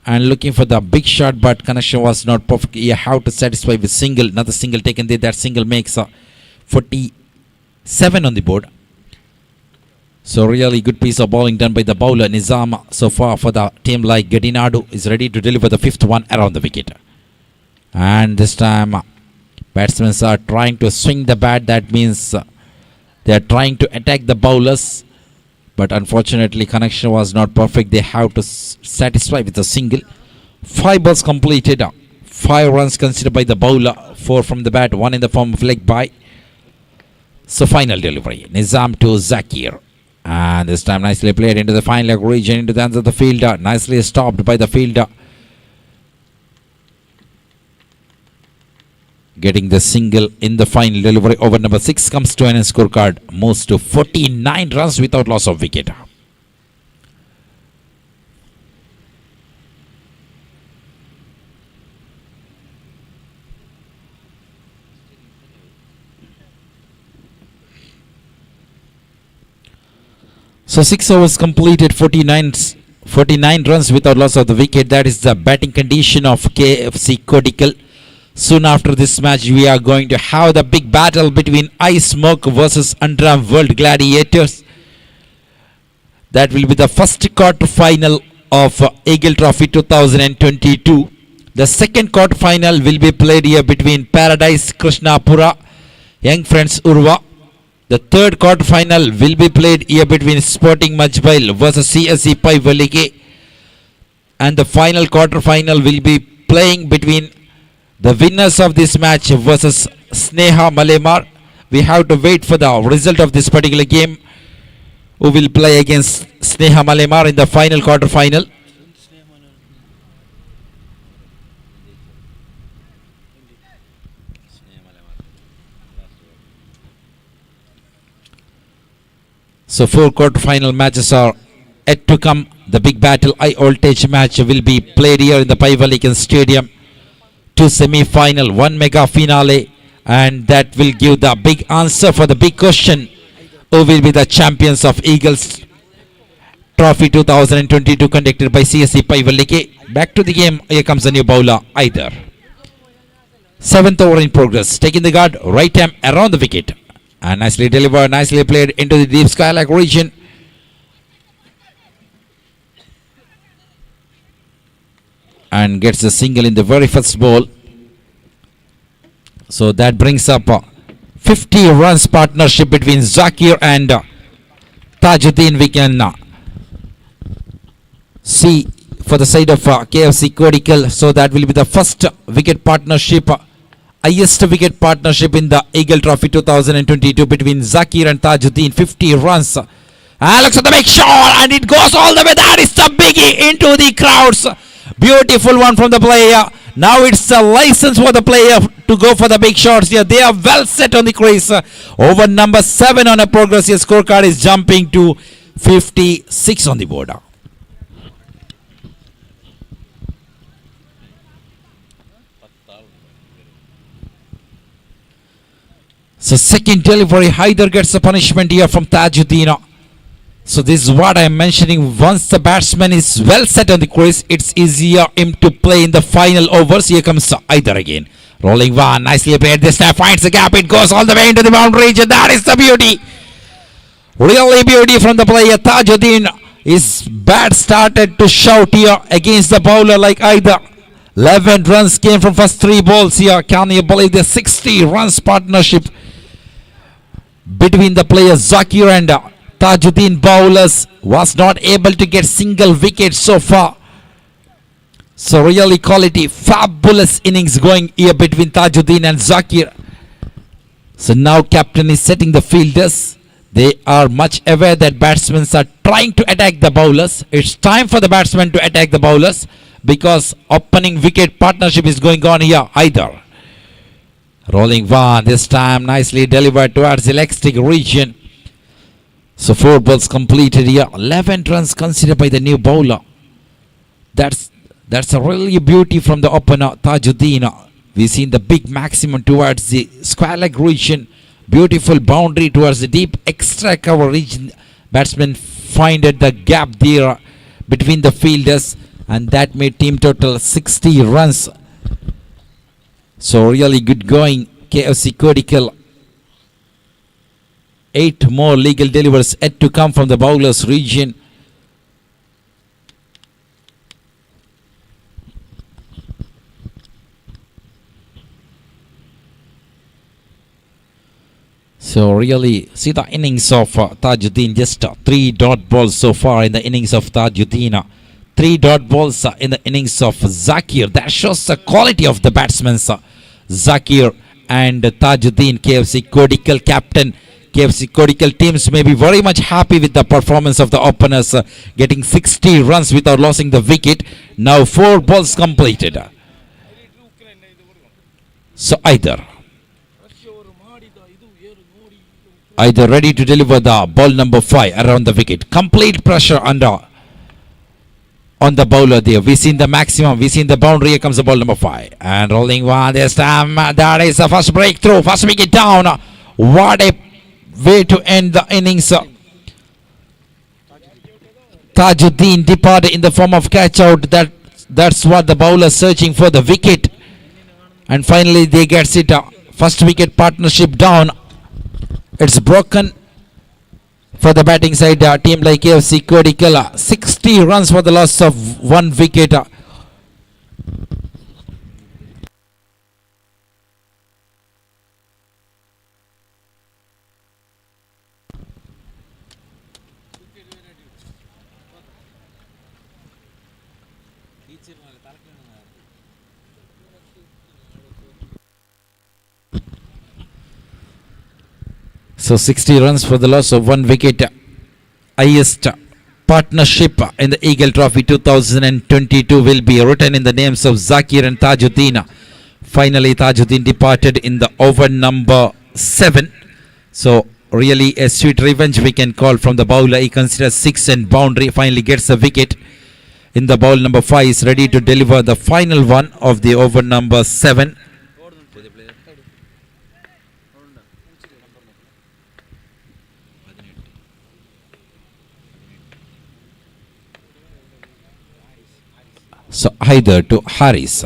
And looking for the big shot. But connection was not perfect. You have to satisfy with single. Another single taken there. That single makes 47 on the board. So really good piece of bowling done by the bowler Nizam so far for the team like Gadinadu is ready to deliver the 5th one around the wicket. And this time batsmen are trying to swing the bat. That means they are trying to attack the bowlers. But unfortunately connection was not perfect. They have to satisfy with a single. 5 balls completed. 5 runs considered by the bowler. 4 from the bat. 1 in the form of leg bye. So final delivery. Nizam to Zakir. And this time nicely played into the final leg region, into the hands of the fielder. Nicely stopped by the fielder. Getting the single in the final delivery. Over number 6 comes to an scorecard. Moves to 49 runs without loss of wicket. So 6 overs completed, 49 runs without loss of the wicket. That is the batting condition of KFC Kodikal. Soon after this match, we are going to have the big battle between Ice Smoke versus Underarm World Gladiators. That will be the first quarter final of Eagle Trophy 2022. The second quarter final will be played here between Paradise Krishnapura, Young Friends Urva. The third quarter final will be played here between Sporting Majbail versus CSE Pai Valige. And the final quarter final will be playing between the winners of this match versus Sneha Malemar. We have to wait for the result of this particular game. Who will play against Sneha Malemar in the final quarter final. So 4 quarter-final matches are yet to come. The big battle, high voltage match will be played here in the Paivalikan Stadium. 2 semi-final, 1 mega finale, and that will give the big answer for the big question. Who will be the champions of Eagles Trophy 2022 conducted by CSE Paivalike? Back to the game. Here comes the new bowler, Either. 7th over in progress. Taking the guard, right arm around the wicket. And nicely delivered, nicely played into the deep skyline region. And gets a single in the very first ball. So that brings up 50 runs partnership between Zakir and Tajuddin. We can see for the side of KFC Kodikal. So that will be the first wicket partnership. Highest wicket partnership in the Eagle Trophy 2022 between Zakir and Tajuddin. 50 runs. And looks at the big shot, and it goes all the way. That is the biggie into the crowds. Beautiful one from the player. Now it's a license for the player to go for the big shots here. They are well set on the crease. Over number 7 on a progressive scorecard is jumping to 56 on the board. So second delivery, Haider gets a punishment here from Tajuddin. So this is what I am mentioning. Once the batsman is well set on the crease, it's easier him to play in the final overs. Here comes Haider again. Rolling one, nicely played. This time finds the gap. It goes all the way into the boundary region. That is the beauty. Really beauty from the player. Tajuddin, his bat started to shout here against the bowler like Haider. 11 runs came from first 3 balls here. Can you believe the 60 runs partnership between the players Zakir and Tajuddin bowlers was not able to get single wicket so far. So really quality, fabulous innings going here between Tajuddin and Zakir. So now captain is setting the fielders. They are much aware that batsmen are trying to attack the bowlers. It's time for the batsmen to attack the bowlers because opening wicket partnership is going on here either. Rolling one, this time nicely delivered towards the leg stick region. So 4 balls completed here. 11 runs considered by the new bowler. That's a really beauty from the opener Tajuddin. We've seen the big maximum towards the square leg region. Beautiful boundary towards the deep extra cover region. Batsmen find at the gap there between the fielders, and that made team total 60 runs. So really good going KFC Kodigal. 8 more legal delivers yet to come from the bowlers region. So really see the innings of Tajuddin. Just 3 dot balls so far in the innings of Tajuddin. 3 dot balls in the innings of Zakir. That shows the quality of the batsmen. Zakir and Tajuddin, KFC Kodigal captain. KFC Kodigal teams may be very much happy with the performance of the openers, getting 60 runs without losing the wicket. Now 4 balls completed. So either ready to deliver the ball number 5 around the wicket. Complete pressure on the bowler there. We've seen the maximum. We've seen the boundary. Here comes the ball number 5. And rolling one this time. That is the first breakthrough. First wicket down. What a way to end the innings. Tajuddin departed in the form of catch out. That's what the bowler searching for, the wicket. And finally they gets it. First wicket partnership down. It's broken for the batting side. Team like KFC Kodigal. 60 runs for the loss of 1 wicket. So 60 runs for the loss of 1 wicket. Highest partnership in the Eagle Trophy 2022 will be written in the names of Zakir and Tajuddin. Finally Tajuddin departed in the over number 7. So really a sweet revenge we can call from the bowler. He considers 6 and boundary. Finally gets a wicket. In the ball number 5 is ready to deliver the final one of the over number 7. So either to Haris.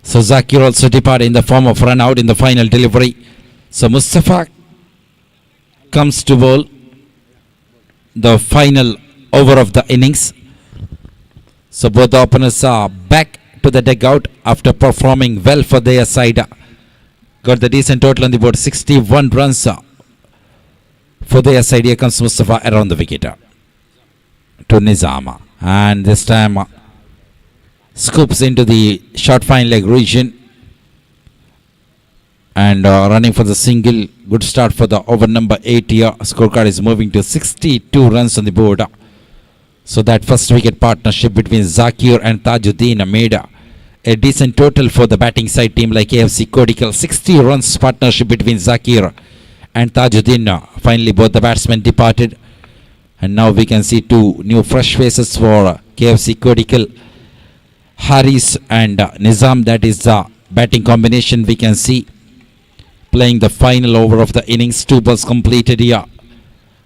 So Zakir also departed in the form of run out in the final delivery. So Mustafa comes to bowl the final over of the innings. So both the openers are back to the dugout after performing well for their side. got the decent total on the board, 61 runs for their side. Here comes Mustafa around the wicket to Nizam. And this time scoops into the short fine leg region. And running for the single. Good start for the over number 8 here. Scorecard is moving to 62 runs on the board. So that first wicket partnership between Zakir and Tajuddin made a decent total for the batting side team like AFC Kodigal. 60 runs partnership between Zakir and Tajuddin. Finally both the batsmen departed. And now we can see two new fresh faces for KFC Kodigal. Haris and Nizam. That is the batting combination we can see. Playing the final over of the innings. 2 balls completed here.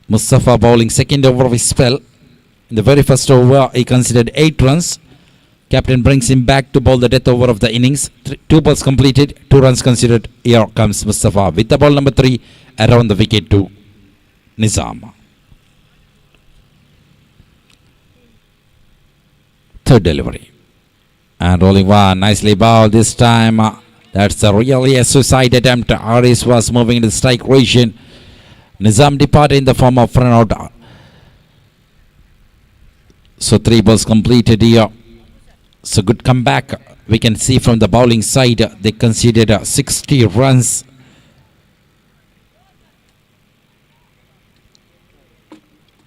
Mustafa bowling second over of his spell. In the very first over, he considered 8 runs. Captain brings him back to bowl the death over of the innings. 2 balls completed, 2 runs considered. Here comes Mustafa with the ball number 3 around the wicket to Nizam. Third delivery. And rolling one, nicely bowled this time. That's really a suicide attempt. Haris was moving in the strike region. Nizam departed in the form of run out. So 3 balls completed here. So good comeback. We can see from the bowling side, they conceded 60 runs.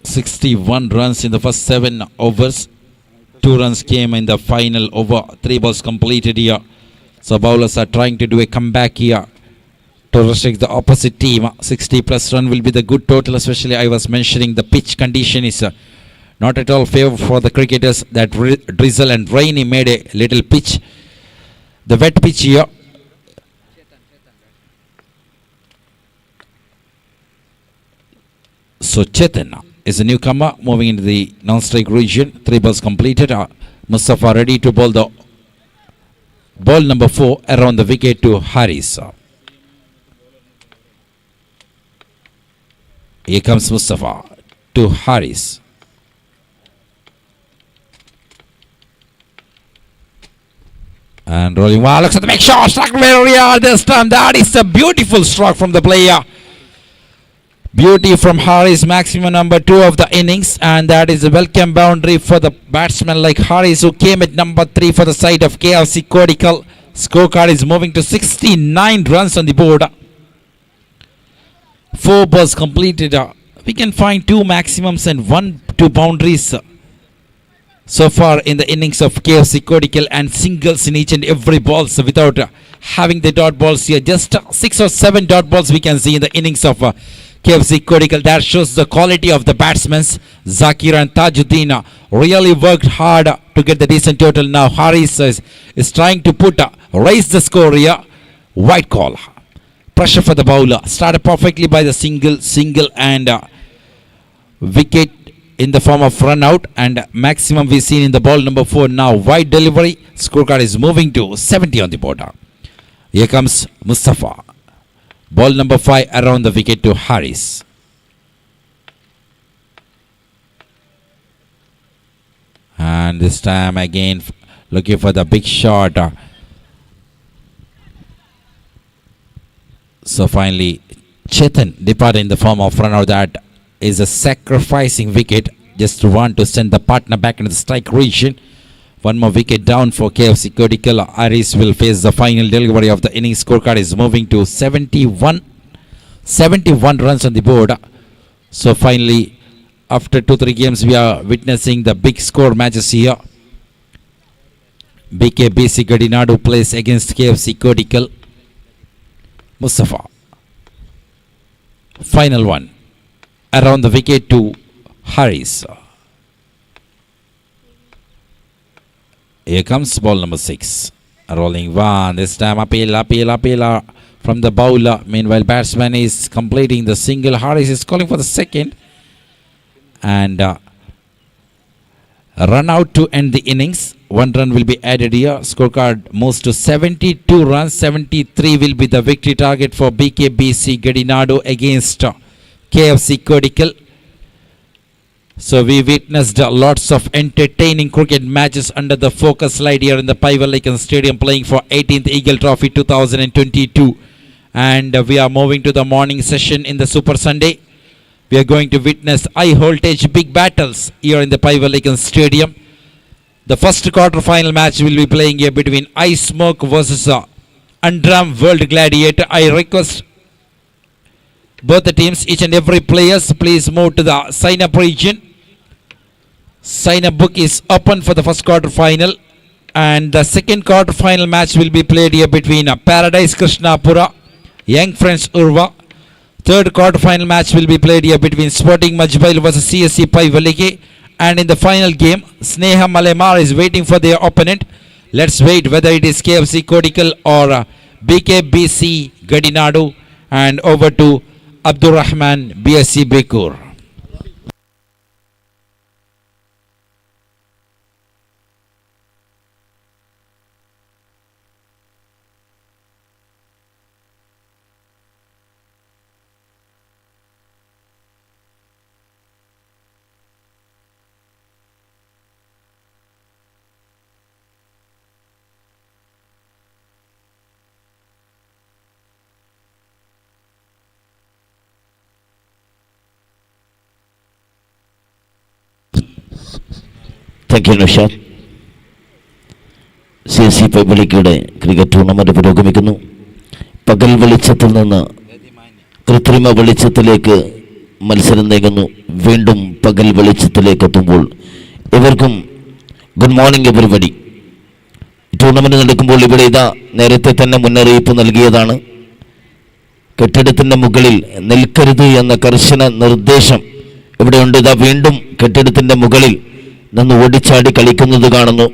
(61 runs in the first 7 overs. 2 runs came in the final over. 3 balls completed here. So bowlers are trying to do a comeback here to restrict the opposite team. 60 plus run will be the good total. Especially I was mentioning the pitch condition is not at all favor for the cricketers. That drizzle and rain made a little pitch. The wet pitch here. So Chetan is a newcomer moving into the non-strike region. 3 balls completed. Mustafa ready to bowl the ball number 4 around the wicket to Haris. Here comes Mustafa to Haris. And rolling. Wow, looks at the big shot. Struck very real this time. That is a beautiful stroke from the player. Beauty from Haris, maximum number 2 of the innings. And that is a welcome boundary for the batsman like Haris, who came at number 3 for the side of KFC Kodigal. Scorecard is moving to 69 runs on the board. 4 balls completed. We can find 2 maximums and 2 boundaries so far in the innings of KFC Kodigal, and singles in each and every balls without having the dot balls here. Just 6 or 7 dot balls we can see in the innings of KFC Kodigal. That shows the quality of the batsmen. Zakir and Tajuddin really worked hard to get the decent total. Now Haris is trying to raise the score here. White call. Pressure for the bowler. Started perfectly by the single and wicket in the form of run out, and maximum we seen in the ball number 4. Now wide delivery. Scorecard is moving to 70 on the board. Here comes Mustafa. Ball number 5 around the wicket to Haris. And this time again looking for the big shot. So finally Chetan departed in the form of run out. That is a sacrificing wicket. Just want to send the partner back into the strike region. 1 more wicket down for KFC Kodigal. Haris will face the final delivery of the innings. Scorecard is moving to 71 runs on the board. So finally, after 2-3 games, we are witnessing the big score matches here. BKBC Gadinadu plays against KFC Kodigal. Mustafa. Final one. Around the wicket to Haris. Here comes ball number 6. Rolling one. This time appeal from the bowler. Meanwhile, batsman is completing the single. Haris is calling for the second. And run out to end the innings. 1 run will be added here. Scorecard moves to 72 runs. 73 will be the victory target for BKBC Gadinadu against KFC Kodigal. So we witnessed lots of entertaining cricket matches under the focus light here in the Piver Laken Stadium, playing for 18th Eagle Trophy 2022. And we are moving to the morning session in the Super Sunday. We are going to witness high voltage big battles here in the Pivalican Stadium. The first quarter-final match will be playing here between Ice Smoke versus Underarm World Gladiator. I request both the teams, each and every players, please move to the sign-up region. Sign-up book is open for the first quarter-final. And the second quarter-final match will be played here between Paradise Krishnapura, Young Friends Urva. Third quarter-final match will be played here between Sporting Majbail versus CSC Paivalike. And in the final game, Sneha Malemar is waiting for their opponent. Let's wait whether it is KFC Kodikal or BKBC Gadinadu. And over to Abdurrahman BSC Bekur.
Thank you Naushad. CSC പൈബളിക്കയുടെ cricket tournament പുരോഗമിക്കുന്നു. പകൽ വെളിച്ചത്തിൽ നിന്ന് കൃത്രിമ വെളിച്ചത്തിലേക്ക് മത്സരം നീങ്ങുന്നു. വീണ്ടും പകൽ വെളിച്ചത്തിലേക്ക് എത്തുമ്പോൾ ഇവർക്കും ഗുഡ് മോർണിംഗ് എവരിബഡി. ടൂർണമെൻറ്റ് നടക്കുമ്പോൾ ഇവിടെ ഇതാ നേരത്തെ തന്നെ മുന്നറിയിപ്പ് നൽകിയതാണ്. കെട്ടിടത്തിൻ്റെ മുകളിൽ നിൽക്കരുത് എന്ന കർശന നിർദ്ദേശം ഇവിടെയുണ്ട്. ഇതാ വീണ്ടും കെട്ടിടത്തിൻ്റെ മുകളിൽ നിന്ന് ഓടിച്ചാടി കളിക്കുന്നത് കാണുന്നു.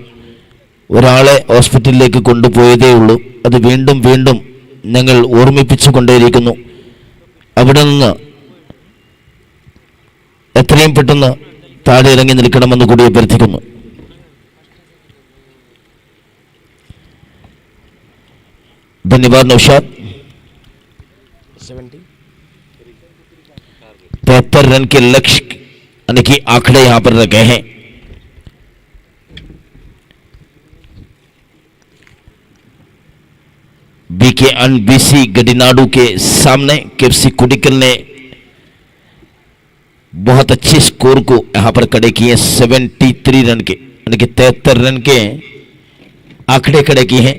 ഒരാളെ ഹോസ്പിറ്റലിലേക്ക് കൊണ്ടുപോയതേ ഉള്ളൂ. അത് വീണ്ടും വീണ്ടും ഞങ്ങൾ ഓർമ്മിപ്പിച്ചു കൊണ്ടേയിരിക്കുന്നു. അവിടെ നിന്ന് എത്രയും പെട്ടെന്ന് താഴെ ഇറങ്ങി നിൽക്കണമെന്ന് കൂടി അഭ്യർത്ഥിക്കുന്നു. ധന്യവാദ് നൗഷാദ്. 73 रन के लक्ष्य यानी कि आंकड़े यहां पर रखे हैं. बीके बीसी गडिनाडू के सामने केएफसी कुडिकल ने बहुत अच्छे स्कोर को यहां पर खड़े किए. 73 रन के यानी कि 73 रन के आंकड़े खड़े किए हैं.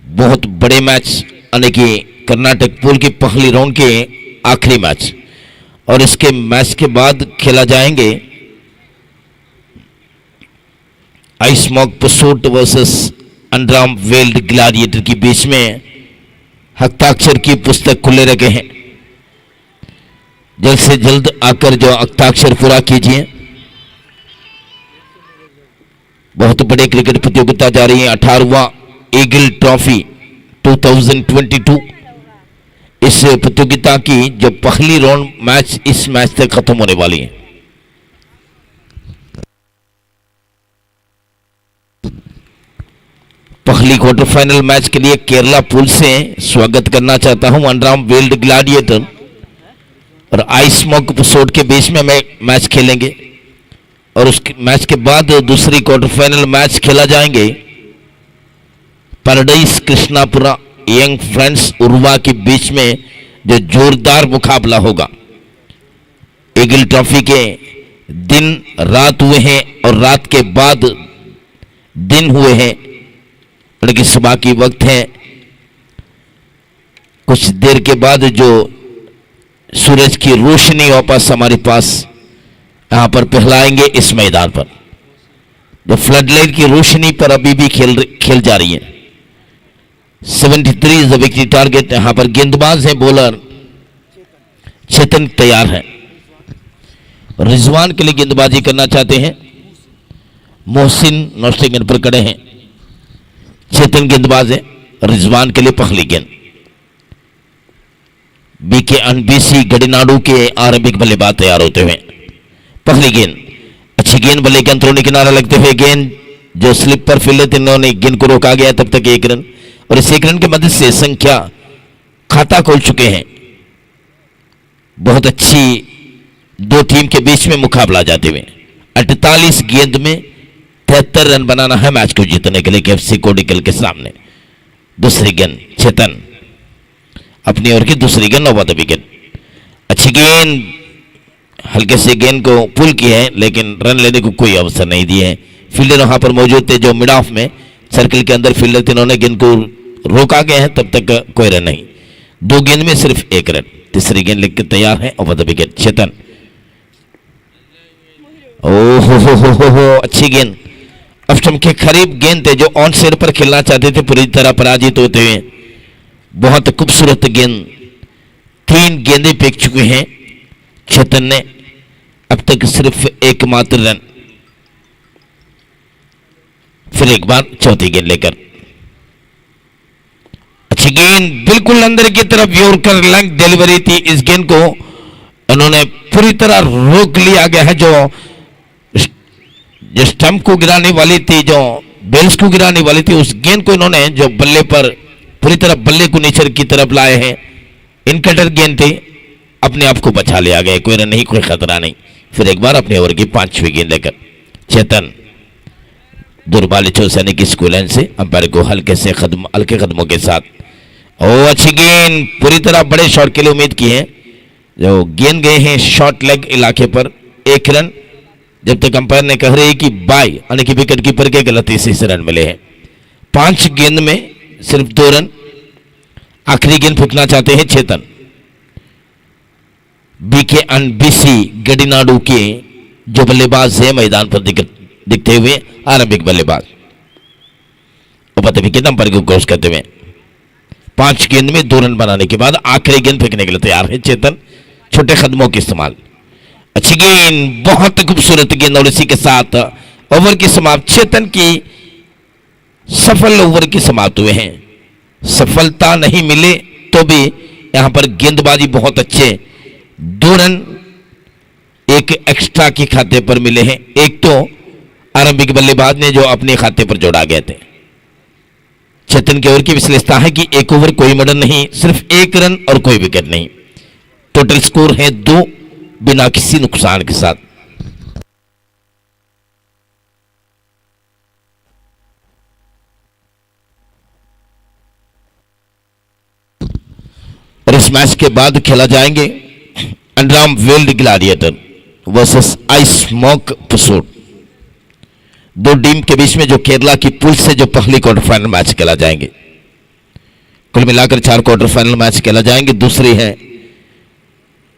बहुत बड़े मैच यानी कि कर्नाटक पूल की पहली राउंड के आखिरी मैच और इसके मैच के बाद खेला जाएंगे Ice Smoke Pursuit versus Underarm World Gladiator के बीच में हस्ताक्षर की पुस्तक खुले रखे हैं. जल्द से जल्द आकर जो हस्ताक्षर पूरा कीजिए. बहुत बड़े क्रिकेट प्रतियोगिता जा रही है. 18वां ईगल ट्रॉफी 2022. इस प्रतियोगिता की जो पहली राउंड मैच इस मैच तक खत्म होने वाली है. पहली क्वार्टर फाइनल मैच के लिए केरला पूल से स्वागत करना चाहता हूं अंडरआर्म वर्ल्ड ग्लैडिएटर और आइस स्मोक एपिसोड के बीच में मैच खेलेंगे और उस मैच के बाद दूसरी क्वार्टर फाइनल मैच खेला जाएंगे paradise Krishnapura young friends Urwa के बीच में जो जोरदार मुकाबला होगा. ईगल ट्रॉफी के दिन रात हुए हैं और रात के बाद दिन हुए हैं. लड़की सुबह की वक्त है. कुछ देर के बाद जो सूरज की रोशनी वापस हमारे पास यहां पर पहलाएंगे इस मैदान पर. जो फ्लड लाइट की रोशनी पर अभी भी खेल जा रही है. 73 इज द विकेट टारगेट. यहां पर गेंदबाज है बॉलर चेतन तैयार है. रिजवान के लिए गेंदबाजी करना चाहते हैं. मोहसिन नॉस्टिंगन पर खड़े हैं. चेतन गेंदबाज है. रिजवान के लिए पहली गेंद. बीके बीसी गडिनाडू के आरंभिक बल्लेबाज तैयार होते हुए पहली गेंद. अच्छी गेंद बल्ले के अंदरूनी किनारा लगते हुए गेंद जो स्लिप पर फील्ड थे इन्होंने गेंद को रोका गया. तब तक 1 रन और इस 1 रन की मदद से संख्या खाता खोल चुके हैं. बहुत अच्छी दो टीम के बीच में मुकाबला जाते हुए 48 गेंद में 73 रन बनाना है मैच को जीतने के लिए केएफसी कोडिकल के सामने. दूसरी गेंद चेतन, अपनी ओर की दूसरी गेंद ओवर द विकेट। अच्छी गेंद, हल्के से गेंद को पुल की है लेकिन रन लेने को कोई अवसर नहीं दिए हैं। फील्डर वहां पर मौजूद थे जो मिड ऑफ में सर्किल के अंदर फील्डर थे, इन्होंने गेंद को रोका गया है, तब तक कोई रन नहीं। 2 गेंद में सिर्फ 1 रन। तीसरी गेंद लेकर तैयार है ओवर द विकेट चेतन। हो अच्छी गेंद, ऑफ स्टंप के करीब गेंद थे जो ऑन साइड पर खेलना चाहते थे, पूरी तरह पराजित होते हुए। बहुत खूबसूरत गेंद, 3 गेंदें फेंक चुके हैं चेतन ने, अब तक सिर्फ एकमात्र रन। फिर एक बार चौथी गेंद लेकर अच्छी गेंद, बिल्कुल अंदर की तरफ व्योर कर लंग डिलीवरी थी। इस गेंद को उन्होंने पूरी तरह रोक लिया गया है। जो स्टंप को गिराने वाली थी, जो बेल्स को गिराने वाली थी, उस गेंद को इन्होंने जो बल्ले पर पूरी तरह बल्ले को नीचे की तरफ लाए हैं। इनकटर गेंद थी, अपने आप को बचा लिया गया, कोई रन नहीं, कोई खतरा नहीं। फिर एक बार अपने ओवर की 5वीं गेंद लेकर चेतन दुर्बाली सैनिक की स्कूल लाइन से अंपायर को हल्के कदमों के साथ। ओ अच्छी गेंद, पूरी तरह बड़े शॉट के लिए उम्मीद की है, जो गेंद गए हैं शॉर्ट लेग इलाके पर। 1 रन, जब तक अंपायर ने कह रही कि बाय यानी कि विकेट कीपर के गलती से रन मिले हैं। 5 गेंद में सिर्फ 2 रन। आखिरी गेंद फेंकना चाहते हैं चेतन। बीके एंड बीसी गडिनाडु के जो बल्लेबाज है मैदान पर दिखते हुए आरंभिक बल्लेबाज, विकेट अंपायर को क्रॉस करते हुए 5 गेंद में 2 रन बनाने के बाद आखिरी गेंद फेंकने के लिए तैयार है चेतन, छोटे कदमों के इस्तेमाल। अच्छी गेंद, बहुत खूबसूरत गेंद, और इसी के साथ ओवर की समाप्त। चेतन की सफल ओवर की समाप्त हुए हैं। सफलता नहीं मिले तो भी यहां पर गेंदबाजी बहुत अच्छे, 2 रन एक एक्स्ट्रा के खाते पर मिले हैं। एक तो आरंभिक बल्लेबाज ने जो अपने खाते पर जोड़ा गए थे। चेतन की ओर की विशेषता है कि 1 ओवर कोई मर्डर नहीं, सिर्फ 1 रन और कोई विकेट नहीं। टोटल स्कोर है 2 बिना किसी नुकसान के साथ। और इस मैच के बाद खेला जाएंगे Underarm World Gladiator versus Ice Smoke Pursuit. 2 team के बीच में जो केरला की पुल से जो पहली क्वार्टर फाइनल मैच खेला जाएंगे। कुल मिलाकर 4 क्वार्टर फाइनल मैच खेला जाएंगे। दूसरी है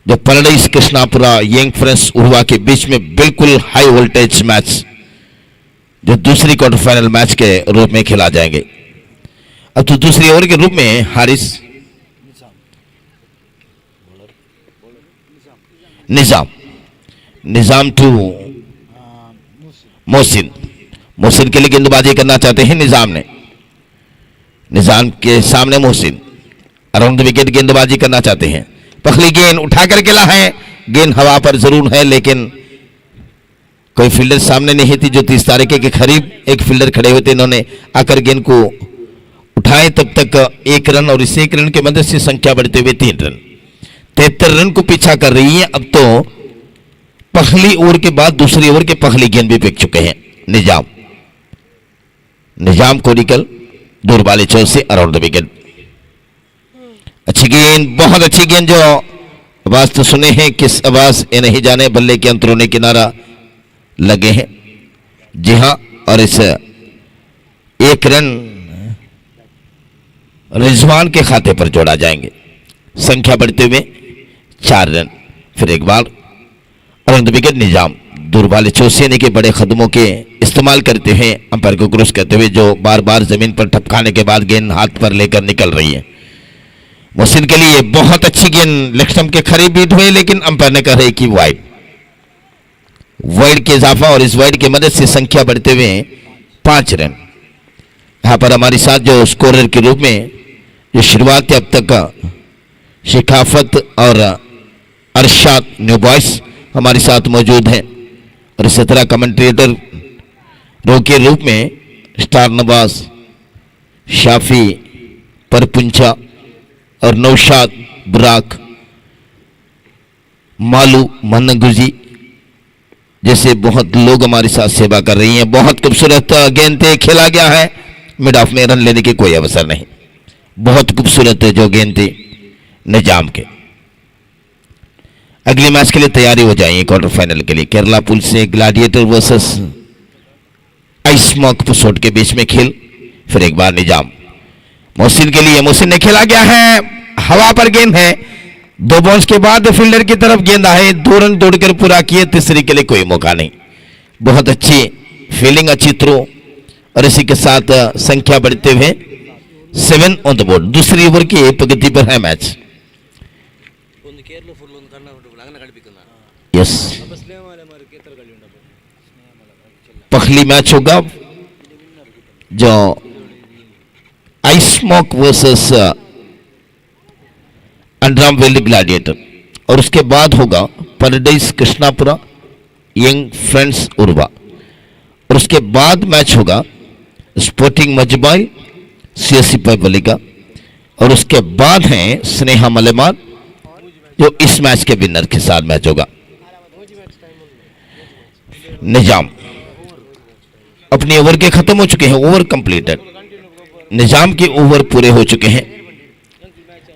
जो paradise Krishnapura young friends Urwa के बीच में बिल्कुल हाई वोल्टेज मैच, जो दूसरी क्वार्टर फाइनल मैच के रूप में खेला जाएंगे। अब तो दूसरी ओवर के रूप में हारिस निजाम टू मोहसिन के लिए गेंदबाजी करना चाहते हैं निजाम के सामने मोहसिन अराउंड द विकेट गेंदबाजी करना चाहते हैं। पहली गेंद उठाकर खेला है, गेंद हवा पर जरूर है लेकिन कोई फील्डर सामने नहीं थी। जो 30 तारीख के करीब एक फील्डर खड़े हुए थे, इन्होंने आकर गेंद को उठाए, तब तक 1 रन, और इस 1 रन के मदद से संख्या बढ़ते हुए 3 रन, 73 रन को पीछा कर रही है। अब तो पहली ओवर के बाद दूसरी ओवर के पहली गेंद भी फेंक चुके हैं निजाम को निकल दूर वाले चौक से अराउंड द विकेट। अच्छी गेंद, बहुत अच्छी गेंद, जो आवाज तो सुने हैं, किस आवाज ये नहीं जाने, बल्ले के अंदरूनी किनारा लगे हैं। जी हां, और इस 1 रन रिजवान के खाते पर जोड़ा जाएंगे, संख्या बढ़ते हुए 4 रन। फिर एक बार अराउंड द विकेट निजाम दूर वाले चौसियाने के बड़े कदमों के इस्तेमाल करते हुए अंपायर को क्रॉस करते हुए, जो बार बार जमीन पर ठपकाने के बाद गेंद हाथ पर लेकर निकल रही है। मोहसिन के लिए बहुत अच्छी गेंद लेग स्टंप के करीब बीट हुए, लेकिन अंपायर ने कहा कि वाइड के इजाफा, और इस वाइड की मदद से संख्या बढ़ते हुए 5 रन। यहां पर हमारे साथ जो स्कोरर के रूप में जो शुरुआत अब तक शिकाफत और अरशाद न्यू बॉयस हमारे साथ मौजूद हैं, और इसी तरह कमेंटेटर रो के रूप में स्टार नवाज, शाफी, परपुंचा और नौशाद, बुराक, मालू, मनगुजी जैसे बहुत लोग हमारे साथ सेवा कर रही हैं। बहुत खूबसूरत गेंद खेला गया है, मिड ऑफ में रन लेने के कोई अवसर नहीं। बहुत खूबसूरत जो गेंद थी निजाम के। अगले मैच के लिए तैयारी हो जाएंगे क्वार्टर फाइनल के लिए। केरला पुल से ग्लैडिएटर वर्सेस आइस स्मोक पुसोट के बीच में खेल। फिर एक बार निजाम मोहसिन के लिए, मोहसिन ने खेला गया है, हवा पर गेंद है, 2 बॉल्स के बाद फील्डर की तरफ गेंद आए, 2 रन दौड़कर पूरा किए, तीसरी के लिए कोई मौका नहीं। बहुत अच्छी फील्डिंग, अच्छी थ्रो, और इसी के साथ संख्या बढ़ते हुए 7 ऑन द बोर्ड। दूसरी ओवर की प्रगति पर है मैच। यस, पहली मैच होगा जो ice smoke versus underarm World gladiator, और उसके बाद होगा paradise Krishnapura young friends Urwa, और उसके बाद मैच होगा स्पोर्टिंग मजबाई सीएससी पैबली का, और उसके बाद है स्नेहा मलेमार जो इस मैच के विनर के साथ मैच होगा। निजाम अपनी ओवर के खत्म हो चुके हैं, ओवर कंप्लीटेड। निजाम के ओवर पूरे हो चुके हैं।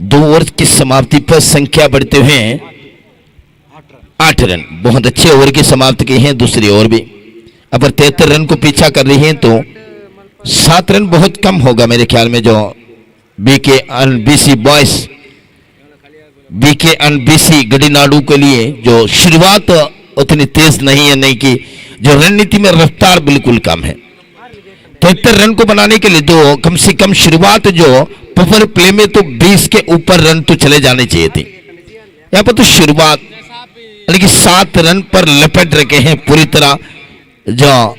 2 ओवर की समाप्ति पर संख्या बढ़ते हुए 8 रन। बहुत अच्छे ओवर की समाप्ति की है दूसरी ओवर भी। अगर 73 रन को पीछा कर रही हैं तो 7 रन बहुत कम होगा मेरे ख्याल में। जो BK NBC Boys, BK NBC Gadinadu के लिए जो शुरुआत उतनी तेज नहीं है, नहीं कि जो रणनीति में रफ्तार बिल्कुल कम है। 73 रन को बनाने के लिए तो कम से कम शुरुआत जो पावर प्ले में तो 20 के ऊपर रन तो चले जाने चाहिए थे। यहाँ पर तो शुरुआत यानी कि 7 रन पर लपेट रखे हैं पूरी तरह, जो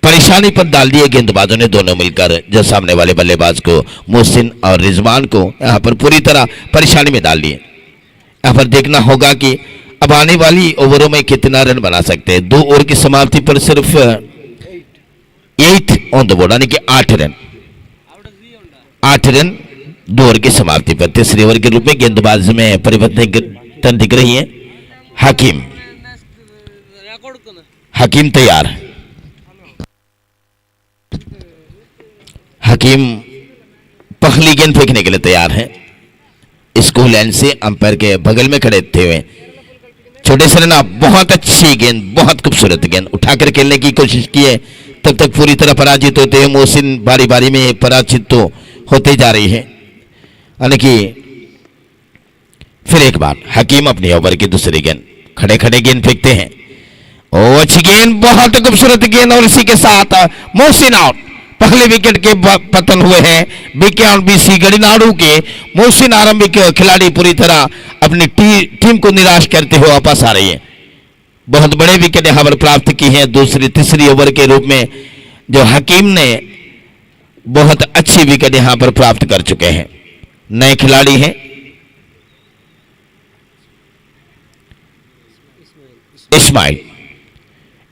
परेशानी पर डाल दिए गेंदबाजों ने दोनों मिलकर, जो सामने वाले बल्लेबाज को मोहसिन और रिजवान को यहाँ पर पूरी तरह परेशानी में डाल दिए। यहाँ पर देखना होगा कि अब आने वाली ओवरों में कितना रन बना सकते हैं। 2 ओवर की समाप्ति पर सिर्फ 8 ऑन द बोर्ड, यानी कि 8 रन 2 ओवर की समाप्ति पर। तीसरे ओवर के रूप में गेंदबाज में परिवर्तन दिख रही है। हकीम तैयार। हकीम पहली गेंद फेंकने के लिए तैयार है। स्कूल लाइन से अंपायर के बगल में खड़े थे हुए छोटे से रन। बहुत अच्छी गेंद, बहुत खूबसूरत गेंद उठाकर खेलने की कोशिश की है, तब तक पूरी तरह पराजित होते हैं। मोहसिन बारी बारी में पराजित तो होते जा रही है। यानी कि फिर एक बार हकीम अपनी ओवर की दूसरी गेंद खड़े खड़े गेंद फेंकते हैं। ओ अच्छी गेंद, बहुत खूबसूरत गेंद, और इसी के साथ मोहसिन आउट। पहले विकेट के पतन हुए हैं बीके और बीसी गडीनाडू के। मोहसिन आरंभिक खिलाड़ी पूरी तरह अपनी टीम को निराश करते हुए वापस आ रही है। बहुत बड़े विकेट यहां पर प्राप्त की हैं दूसरी तीसरी ओवर के रूप में। जो हकीम ने बहुत अच्छी विकेट यहां पर प्राप्त कर चुके हैं। नए खिलाड़ी हैं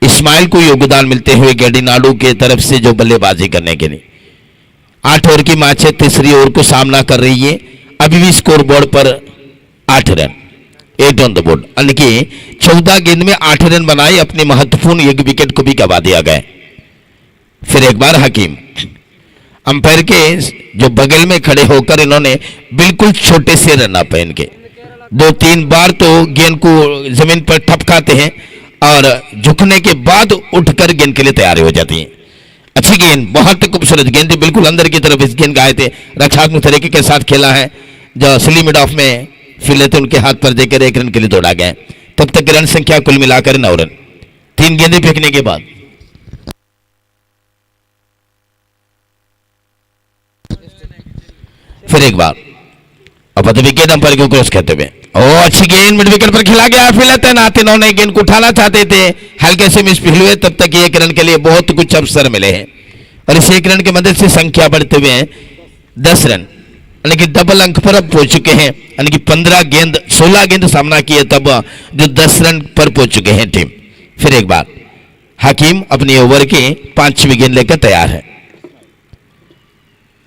इस्माइल को योगदान मिलते हुए गडीनाडू के तरफ से जो बल्लेबाजी करने के लिए। 8 ओवर की मैच है, तीसरी ओवर को सामना कर रही है। अभी भी स्कोर बोर्ड पर 8 रन, 8 ऑन द बोर्ड, यानी कि 14 गेंद में 8 रन बनाए, अपनी महत्वपूर्ण एक विकेट को भी गवा दिया गया। फिर एक बार हकीम अंपायर के जो बगल में खड़े होकर इन्होंने बिल्कुल छोटे से रन अप इनके 2-3 बार तो गेंद को जमीन पर ठपकाते हैं और झुकने के बाद उठकर गेंद के लिए तैयार हो जाती हैं। अच्छी गेंद, बहुत खूबसूरत गेंद थी, बिल्कुल अंदर की तरफ इस गेंद आए थे। रक्षात्मक तरीके के साथ खेला है। जो स्ली मिड ऑफ में फील्डर थे उनके हाथ पर देकर 1 रन के लिए दौड़ा गया। तब तक रन संख्या कुल मिलाकर 9 रन 3 गेंदें फेंकने के बाद। फिर एक बार अब विकेट अंपायर को क्रॉस करते हुए अच्छी गेंद मिड विकेट पर खेला गया। फील्डर तैनात इन्होंने गेंद को उठाना चाहते थे, हल्के से मिस फील्ड हुए। तब तक 1 रन के लिए बहुत कुछ अवसर मिले हैं और इस 1 रन की मदद से संख्या बढ़ते हुए 10 रन, यानी कि डबल अंक पर अब पहुंच चुके हैं। यानी कि 16 गेंद सामना किए तब जो 10 रन पर पहुंच चुके हैं टीम। फिर एक बार हकीम अपनी ओवर की 5वीं गेंद लेकर तैयार है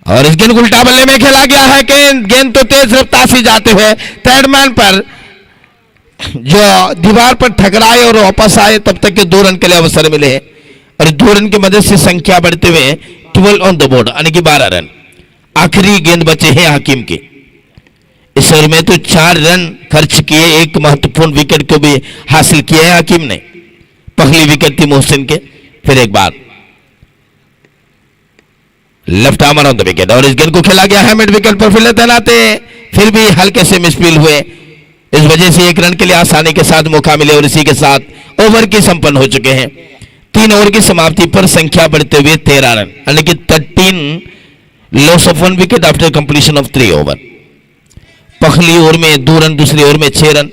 और इस गेंद को उल्टा बल्ले में खेला गया है। गेंद तो तेज रफ्तार से जाते हुए थर्ड मैन पर जो दीवार पर ठकराए और वापस आए। तब तक के 2 रन के लिए अवसर मिले हैं और 2 रन की मदद से संख्या बढ़ते हुए 12 ऑन द बोर्ड, यानी कि 12 रन। आखिरी गेंद बचे हैं हकीम के। इस ओवर में तो 4 रन खर्च किए, एक महत्वपूर्ण विकेट को भी हासिल किया है हकीम ने। पहली विकेट थी मोहसिन के। फिर एक बार left armer on the wicket और इस गेंद को खेला गया है मिड विकेट पर। फील्डर तैनात है, फिर भी हल्के से मिसफील्ड हुए, इस वजह से 1 रन के लिए आसानी के साथ मौका मिले और इसी के साथ ओवर की संपन्न हो चुके हैं। 3 ओवर की समाप्ति पर संख्या बढ़ते हुए 13 रन, यानी कि 13 loss of 1 wicket after completion of 3 over. पहली ओवर में 2 रन, दूसरी ओवर में 6 रन।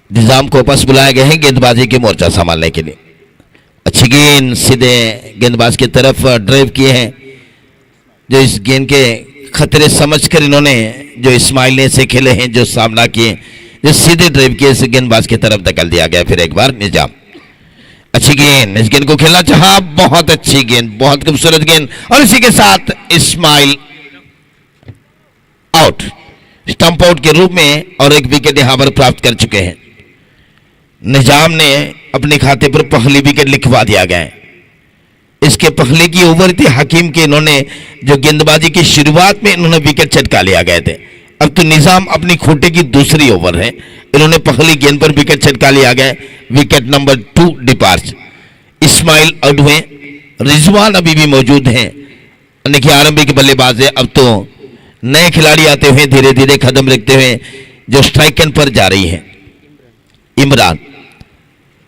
निजाम को वापस बुलाया गया है गेंदबाजी के मोर्चा संभालने के लिए। अच्छी गेंद सीधे गेंदबाज की तरफ ड्राइव किए हैं, जो इस गेंद के खतरे समझकर इन्होंने जो इस्माइल से खेले हैं, जो सामना किए, जो सीधे ड्राइव किए, इस गेंदबाज की तरफ धकेल दिया गया। फिर एक बार निजाम, अच्छी गेंद, इस गेंद को खेलना चाहा, बहुत अच्छी गेंद, बहुत खूबसूरत गेंद और इसी के साथ इस्माइल आउट, स्टंप आउट के रूप में, और एक विकेट यहां पर प्राप्त कर चुके हैं। निजाम ने अपने खाते पर पहली विकेट लिखवा दिया गया है। इसके पहले की ओवर थी हकीम के, इन्होंने जो गेंदबाजी की शुरुआत में इन्होंने विकेट छटका लिया गए थे। अब तो निजाम अपनी खोटे की दूसरी ओवर है, इन्होंने पहली गेंद पर विकेट छटका लिया गया। Wicket number 2 departure, Ismail out हुए, रिजवान अभी भी मौजूद हैं, यानी कि आरंभिक बल्लेबाज है। अब तो नए खिलाड़ी आते हुए धीरे धीरे कदम रखते हुए जो स्ट्राइक एंड पर जा रही है।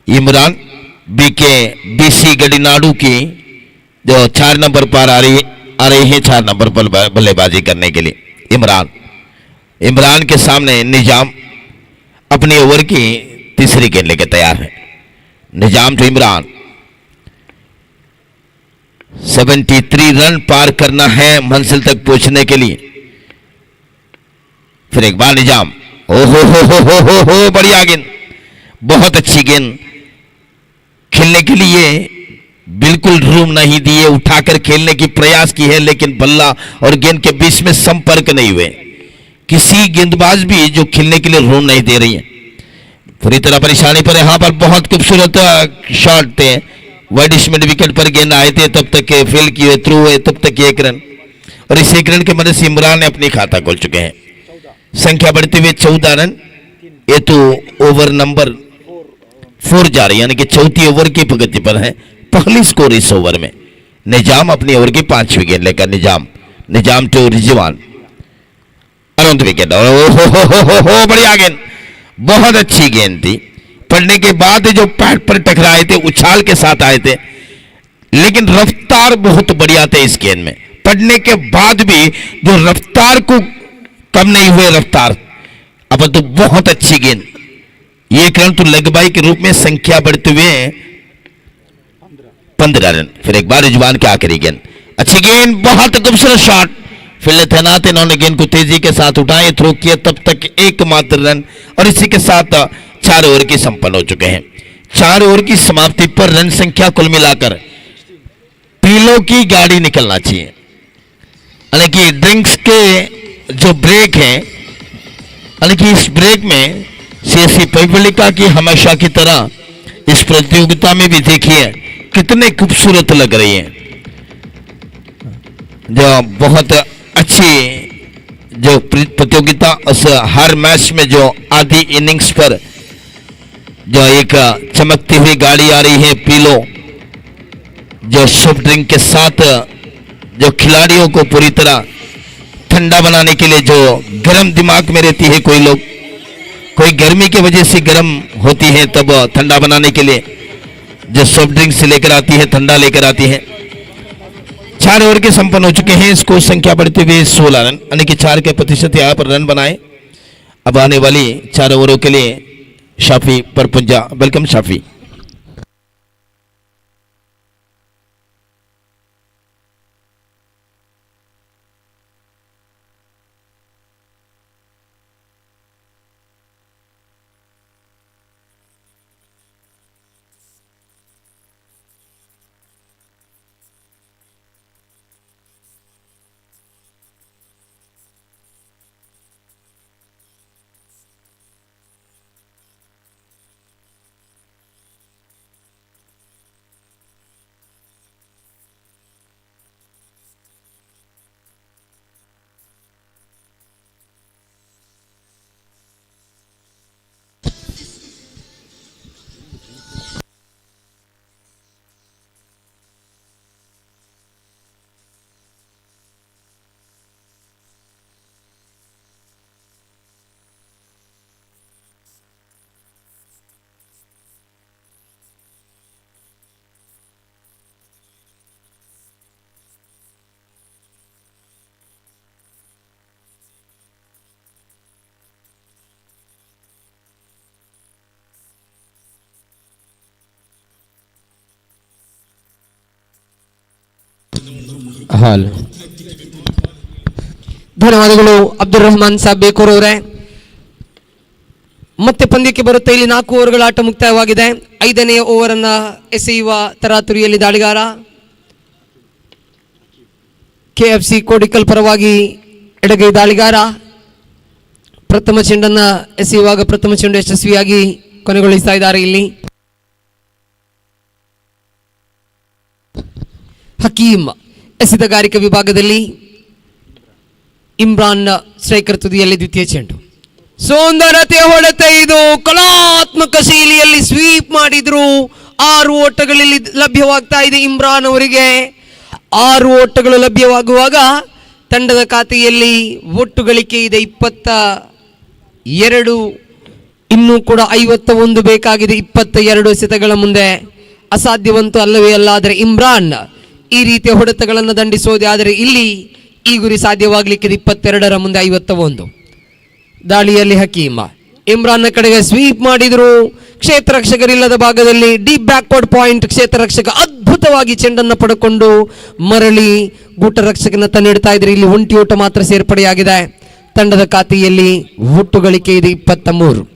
इमरान बीके बीसी गडिनाडू की जो 4 नंबर पर आ रही है 4 नंबर पर बल्लेबाजी करने के लिए। इमरान के सामने निजाम अपनी ओवर की तीसरी गेंद लेकर तैयार है। निजाम टू इमरान, 73 रन पार करना है मंजिल तक पहुंचने के लिए। फिर एक बार निजाम, ओ हो बढ़िया गेंद, बहुत अच्छी गेंद, खेलने के लिए बिल्कुल रूम नहीं दिए, उठाकर खेलने की प्रयास की है, लेकिन बल्ला और गेंद के बीच में संपर्क नहीं हुए। किसी गेंदबाज भी जो खेलने के लिए रूम नहीं दे रही है। पूरी तरह परेशानी पर, यहां पर बहुत खूबसूरत शॉट थे, वाइड मिड विकेट पर गेंद आए थे, तब तक फील्ड किए, थ्रू हुए, तब तक 1 रन, और इस 1 रन की मदद से इमरान ने अपनी खाता खोल चुके हैं। संख्या बढ़ते हुए 14 रन। ये तो ओवर नंबर 4 जा रही है, यानी कि चौथी ओवर की प्रगति पर है। पहली स्कोर इस ओवर में। निजाम अपनी ओवर की 5वीं गेंद लेकर निजाम टू रिजवान अराउंड विकेट, और बढ़िया गेंद, बहुत अच्छी गेंद थी। पड़ने के बाद जो पैड पर टकराए थे, उछाल के साथ आए थे, लेकिन रफ्तार बहुत बढ़िया थे इस गेंद में। पड़ने के बाद भी जो रफ्तार को कम नहीं हुए रफ्तार, अब तो बहुत अच्छी गेंद। ये रन तो लगबाई के रूप में संख्या बढ़ते हुए 15 रन। फिर एक बार रिजवान की आखिरी गेंद, अच्छी गेंद, बहुत खूबसूरत शॉट। फील्डर तैनात इन्होंने गेंद को तेजी के साथ उठाए, थ्रो किए, तब तक एकमात्र रन, और इसी के साथ 4 ओवर की संपन्न हो चुके हैं। 4 ओवर की समाप्ति पर रन संख्या कुल मिलाकर पीलों की गाड़ी निकलना चाहिए, यानी कि ड्रिंक्स के जो ब्रेक है, यानी कि इस ब्रेक में सीएससी परिवलिका की हमेशा की तरह इस प्रतियोगिता में भी देखिए कितने खूबसूरत लग रही है। जो बहुत अच्छी जो प्रतियोगिता, उस हर मैच में जो आधी इनिंग्स पर जो एक चमकती हुई गाड़ी आ रही है पीलो, जो सॉफ्ट ड्रिंक के साथ जो खिलाड़ियों को पूरी तरह ठंडा बनाने के लिए, जो गर्म दिमाग में रहती है, कोई लोग कोई गर्मी की वजह से गर्म होती है, तब ठंडा बनाने के लिए जो सॉफ्ट ड्रिंक से लेकर आती है, ठंडा लेकर आती है। 4 ओवर के संपन्न हो चुके हैं। स्कोर संख्या बढ़ते हुए 16 रन, यानी कि 4 के प्रतिशत यहाँ पर रन बनाए। अब आने वाली 4 ओवरों के लिए शाफी परपुंजा। वेलकम शाफी।
ಹಾಲ್ ಧನ್ಯವಾದಗಳು ಅಬ್ದುಲ್ ರಹಮಾನ್ ಸಾಬ್ ಬೇಕೂರ್ ಅವರೇ. ಮತ್ತೆ ಪಂದ್ಯಕ್ಕೆ ಬರುತ್ತೆ. ಇಲ್ಲಿ 4 ಓವರ್ಗಳ ಆಟ ಮುಕ್ತಾಯವಾಗಿದೆ. 5ನೇ ಓವರ್ ಅನ್ನ ಎಸೆಯುವ ತರಾತುರಿಯಲ್ಲಿ ದಾಳಿಗಾರ KFC ಕೋಡಿಕಲ್ ಪರವಾಗಿ ಎಡಗೈ ದಾಳಿಗಾರ ಪ್ರಥಮ ಚೆಂಡನ್ನ ಎಸೆಯುವಾಗ ಪ್ರಥಮ ಚೆಂಡು ಯಶಸ್ವಿಯಾಗಿ ಕೊನೆಗೊಳಿಸ್ತಾ ಇದ್ದಾರೆ. ಇಲ್ಲಿ ಹಕೀಂ ಎಸೆತಗಾರಿಕೆ ವಿಭಾಗದಲ್ಲಿ ಇಮ್ರಾನ್ ಸ್ಟ್ರೈಕರ್ ತುದಿಯಲ್ಲಿ ದ್ವಿತೀಯ ಚೆಂಡು. ಸುಂದರತೆ ಹೊಡೆತ, ಇದು ಕಲಾತ್ಮಕ ಶೈಲಿಯಲ್ಲಿ ಸ್ವೀಪ್ ಮಾಡಿದ್ರು. 6 ಓಟಗಳಲ್ಲಿ ಲಭ್ಯವಾಗ್ತಾ ಇದೆ ಇಮ್ರಾನ್ ಅವರಿಗೆ. 6 ಓಟಗಳು ಲಭ್ಯವಾಗುವಾಗ ತಂಡದ ಖಾತೆಯಲ್ಲಿ ಒಟ್ಟು ಗಳಿಕೆ ಇದೆ 22. ಇನ್ನೂ ಕೂಡ 51 ಬೇಕಾಗಿದೆ 22 ಎಸೆತಗಳ ಮುಂದೆ. ಅಸಾಧ್ಯವಂತೂ ಅಲ್ಲವೇ ಅಲ್ಲ. ಆದರೆ ಇಮ್ರಾನ್ ಈ ರೀತಿಯ ಹೊಡೆತಗಳನ್ನು ದಂಡಿಸೋದೇ ಆದರೆ ಇಲ್ಲಿ ಈ ಗುರಿ ಸಾಧ್ಯವಾಗಲಿಕ್ಕೆ 22ರ ಮುಂದೆ 51. ದಾಳಿಯಲ್ಲಿ ಹಕೀಮ ಇಮ್ರಾನ್ನ ಕಡೆಗೆ ಸ್ವೀಪ್ ಮಾಡಿದ್ರು. ಕ್ಷೇತ್ರ ರಕ್ಷಕರಿಲ್ಲದ ಭಾಗದಲ್ಲಿ ಡೀಪ್ ಬ್ಯಾಕ್ವರ್ಡ್ ಪಾಯಿಂಟ್. ಕ್ಷೇತ್ರ ರಕ್ಷಕ ಅದ್ಭುತವಾಗಿ ಚೆಂಡನ್ನು ಪಡ್ಕೊಂಡು ಮರಳಿ ಗೂಟ ರಕ್ಷಕನತ್ತ ನೀಡ್ತಾ ಇದ್ರೆ. ಇಲ್ಲಿ ಒಂಟಿ ಓಟ ಮಾತ್ರ ಸೇರ್ಪಡೆಯಾಗಿದೆ. ತಂಡದ ಖಾತೆಯಲ್ಲಿ ಒಟ್ಟು ಗಳಿಕೆ ಇದೆ 23.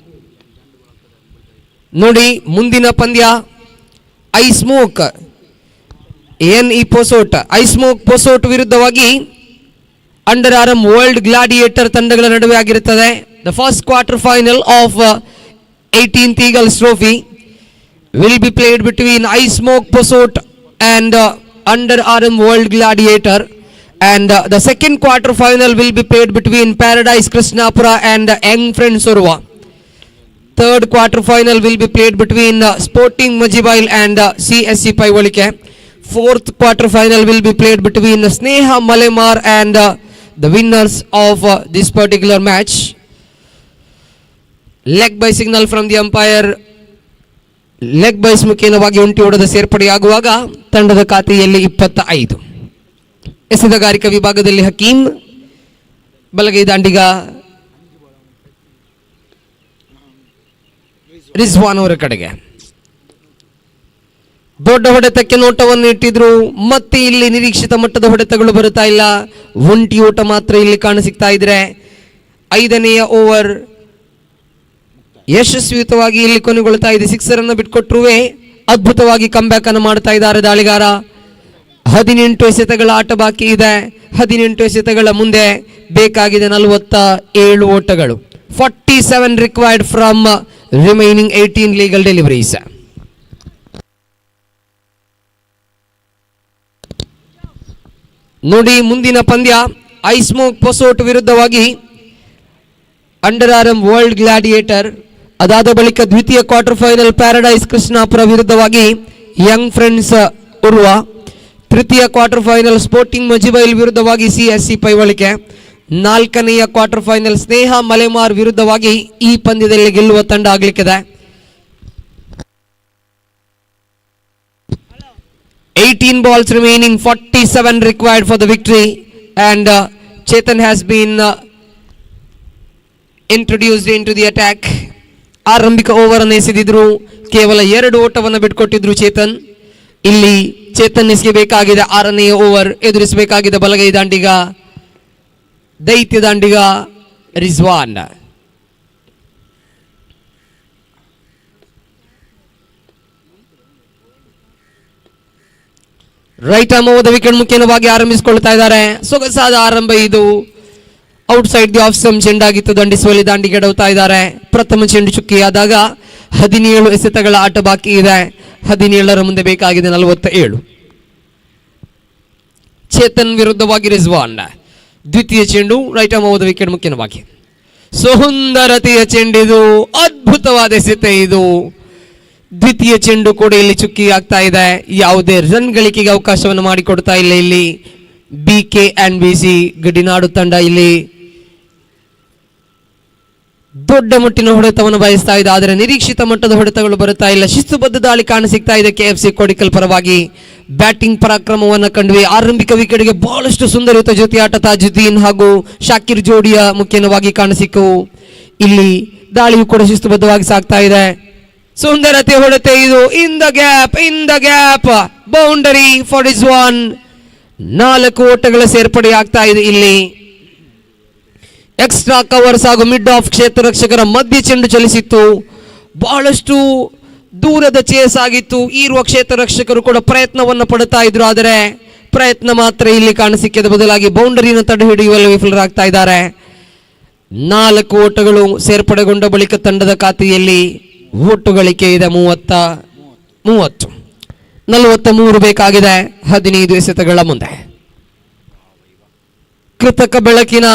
ನೋಡಿ ಮುಂದಿನ ಪಂದ್ಯ ಐಸ್ಮೋಕ್ ಐಸ್ಮೋಕ್ ಪೊಸೋಟ್ ವಿರುದ್ಧವಾಗಿ ಅಂಡರ್ ಆರ್ಮ್ ವರ್ಲ್ಡ್ ಗ್ಲಾಡಿಯೇಟರ್ ತಂಡಗಳ ನಡುವೆ ಆಗಿರುತ್ತದೆ. The first quarter final of 18th Eagles Trophy will be played between ಐಸ್ಮೋಕ್ ಪೊಸೋಟ್ and Underarm World Gladiator, and the second quarter final will be played between Paradise Krishnapura and Young Friends Urva. Third quarter final will be played between Sporting Majibail and CSC Paivalike. Fourth quarter final will be played between Sneha Malemar and the winners of this particular match. Leg by signal from the umpire. Leg byes ಮುಖೇನವಾಗಿ ಒಂಟಿ ಓಡದ ಸೇರ್ಪಡೆಯಾಗುವಾಗ ತಂಡದ ಖಾತೆಯಲ್ಲಿ 25. ಎಸೆತಗಾರಿಕಾ ವಿಭಾಗದಲ್ಲಿ ಹಕೀಂ ಬಲಗೈ ದಾಂಡಿಗ ರಿಜ್ವಾನ್ ಅವರ ಕಡೆಗೆ ದೊಡ್ಡ ಹೊಡೆತಕ್ಕೆ ನೋಟವನ್ನು ಇಟ್ಟಿದ್ರು. ಮತ್ತೆ ಇಲ್ಲಿ ನಿರೀಕ್ಷಿತ ಮಟ್ಟದ ಹೊಡೆತಗಳು ಬರುತ್ತಾ ಇಲ್ಲ. ಒಂಟಿ ಓಟ ಮಾತ್ರ ಇಲ್ಲಿ ಕಾಣಸಿಗ್ತಾ ಇದ್ರೆ. 5ನೇ ಓವರ್ ಯಶಸ್ವಿಯುತವಾಗಿ ಇಲ್ಲಿ ಕೊನೆಗೊಳ್ತಾ ಇದೆ. 6 ಅನ್ನು ಬಿಟ್ಕೊಟ್ರೂ ಅದ್ಭುತವಾಗಿ ಕಂಬ್ಯಾಕ್ ಅನ್ನು ಮಾಡ್ತಾ ಇದ್ದಾರೆ ದಾಳಿಗಾರ. 18 ಎಸೆತಗಳ ಆಟ ಬಾಕಿ ಇದೆ. 18 ಎಸೆತಗಳ ಮುಂದೆ ಬೇಕಾಗಿದೆ 47 ಓಟಗಳು. 47 required from remaining 18 legal deliveries. ನೋಡಿ ಮುಂದಿನ ಪಂದ್ಯ ಐಸ್ಮೋಕ್ ಪೊಸೋಟ್ ವಿರುದ್ಧವಾಗಿ ಅಂಡರ್ ಆರ್ಮ್ ವರ್ಲ್ಡ್ ಗ್ಲಾಡಿಯೇಟರ್. ಅದಾದ ಬಳಿಕ ದ್ವಿತೀಯ ಕ್ವಾರ್ಟರ್ ಫೈನಲ್ ಪ್ಯಾರಡೈಸ್ ಕೃಷ್ಣಾಪುರ ವಿರುದ್ಧವಾಗಿ ಯಂಗ್ ಫ್ರೆಂಡ್ಸ್ ಉರ್ವ. ತೃತೀಯ ಕ್ವಾರ್ಟರ್ ಫೈನಲ್ ಸ್ಪೋರ್ಟಿಂಗ್ ಮಜಿಬೈಲ್ ವಿರುದ್ಧವಾಗಿ CSC ಪೈವಳಿಕೆ. 4ನೇ ಕ್ವಾರ್ಟರ್ ಫೈನಲ್ ಸ್ನೇಹ ಮಲೆಮಾರ್ ವಿರುದ್ಧವಾಗಿ ಈ ಪಂದ್ಯದಲ್ಲಿ ಗೆಲ್ಲುವ ತಂಡ ಆಗಲಿಕ್ಕಿದೆ. 18 balls remaining, 40 37 required for the victory, and Chetan has been introduced into the attack. ಆರಂಭಿಕ ಓವರ್ ಅನ್ನು ಎಸೆದಿದ್ರು, ಕೇವಲ 2 ಓಟವನ್ನು ಬಿಟ್ಕೊಟ್ಟಿದ್ರು ಚೇತನ್. ಇಲ್ಲಿ ಚೇತನ್ ಬೇಕಾಗಿದೆ 6ನೇ ಓವರ್, ಎದುರಿಸಬೇಕಾಗಿದೆ ಬಲಗೈ ದಾಂಡಿಗ ದೈತ್ಯ ದಾಂಡಿಗ Rizwan. Right arm over wicket ಮುಖ್ಯವಾಗಿ ಆರಂಭಿಸಿಕೊಳ್ತಾ ಇದ್ದಾರೆ. ಸೊಗಸಾದ ಆರಂಭ ಇದು. ಔಟ್ಸೈಡ್ ದಿ ಆಫ್ ಸ್ಟಂಪ್ ಚೆಂಡಾಗಿತ್ತು, ದಂಡಿಸುವಲ್ಲಿ ದಾಂಡಿಗೆ ಎಡವ್ತಾ ಇದ್ದಾರೆ. ಪ್ರಥಮ ಚೆಂಡು ಚುಕ್ಕಿಯಾದಾಗ 17 ಎಸೆತಗಳ ಆಟ ಬಾಕಿ ಇದೆ. 17ರ ಮುಂದೆ ಬೇಕಾಗಿದೆ 47. ಚೇತನ್ ವಿರುದ್ಧವಾಗಿ ರಿಜ್ವಾನ್. ದ್ವಿತೀಯ ಚೆಂಡು ರೈಟ್ ಆರ್ಮ್ ಓವರ್ ವಿಕೆಟ್ ಮುಖ್ಯವಾಗಿ. ಸುಂದರತೆಯ ಚೆಂಡಿದು, ಅದ್ಭುತವಾದ ಎಸೆತ ಇದು. ದ್ವಿತೀಯ ಚೆಂಡು ಕೂಡ ಇಲ್ಲಿ ಚುಕ್ಕಿ ಆಗ್ತಾ ಇದೆ. ಯಾವುದೇ ರನ್ ಗಳಿಕೆಗೆ ಅವಕಾಶವನ್ನು ಮಾಡಿಕೊಡ್ತಾ ಇಲ್ಲ ಇಲ್ಲಿ BK&BC ಗಡಿನಾಡು ತಂಡ. ಇಲ್ಲಿ ದೊಡ್ಡ ಮಟ್ಟಿನ ಹೊಡೆತವನ್ನು ಬಯಸ್ತಾ ಇದೆ, ಆದರೆ ನಿರೀಕ್ಷಿತ ಮಟ್ಟದ ಹೊಡೆತಗಳು ಬರುತ್ತಾ ಇಲ್ಲ. ಶಿಸ್ತುಬದ್ಧ ದಾಳಿ ಕಾಣಸಿಗ್ತಾ ಇದೆ KFC ಕೋಡಿಕಲ್ ಪರವಾಗಿ. ಬ್ಯಾಟಿಂಗ್ ಪರಾಕ್ರಮವನ್ನು ಕಂಡ್ವಿ. ಆರಂಭಿಕ ವಿಕೆಟ್ಗೆ ಬಹಳಷ್ಟು ಸುಂದರಯುತ ಜೊತೆಯಾಟ ತಾಜುದ್ದೀನ್ ಹಾಗೂ ಶಾಕಿರ್ ಜೋಡಿಯ ಮುಖ್ಯವಾಗಿ ಕಾಣಸಿಕ್ಕು. ಇಲ್ಲಿ ದಾಳಿಯು ಕೂಡ ಶಿಸ್ತುಬದ್ಧವಾಗಿ ಸಾಗ್ತಾ ಇದೆ. ಸುಂದರತೆ ಹೊಡೆತೆ ಇದು. ಇನ್ the gap boundary for Rizwan. 4 ಓಟಗಳ ಸೇರ್ಪಡೆ ಆಗ್ತಾ ಇದೆ ಇಲ್ಲಿ. ಎಕ್ಸ್ಟ್ರಾ ಕವರ್ಸ್ ಹಾಗೂ ಮಿಡ್ ಆಫ್ ಕ್ಷೇತ್ರ ರಕ್ಷಕರ ಮಧ್ಯ ಚೆಂಡು ಚಲಿಸಿತ್ತು. ಬಹಳಷ್ಟು ದೂರದ ಚೇಸ್ ಆಗಿತ್ತು. ಈರುವ ಕ್ಷೇತ್ರ ರಕ್ಷಕರು ಕೂಡ ಪ್ರಯತ್ನವನ್ನು ಪಡುತ್ತಾ ಇದ್ರು, ಆದರೆ ಪ್ರಯತ್ನ ಮಾತ್ರ ಇಲ್ಲಿ ಕಾಣಸಿಕ್ಕಿದ ಬದಲಾಗಿ ಬೌಂಡರಿನ ತಡೆ ಹಿಡಿಯುವಲ್ಲಿ ವಿಫಲರಾಗ್ತಾ ಇದ್ದಾರೆ. 4 ಓಟಗಳು ಸೇರ್ಪಡೆಗೊಂಡ ಬಳಿಕ ತಂಡದ ಖಾತೆಯಲ್ಲಿ ಒಟ್ಟು ಗಳಿಕೆ ಇದೆ 30. 43 ಬೇಕಾಗಿದೆ 15 ಎಸೆತಗಳ ಮುಂದೆ. ಕೃತಕ ಬೆಳಕಿನ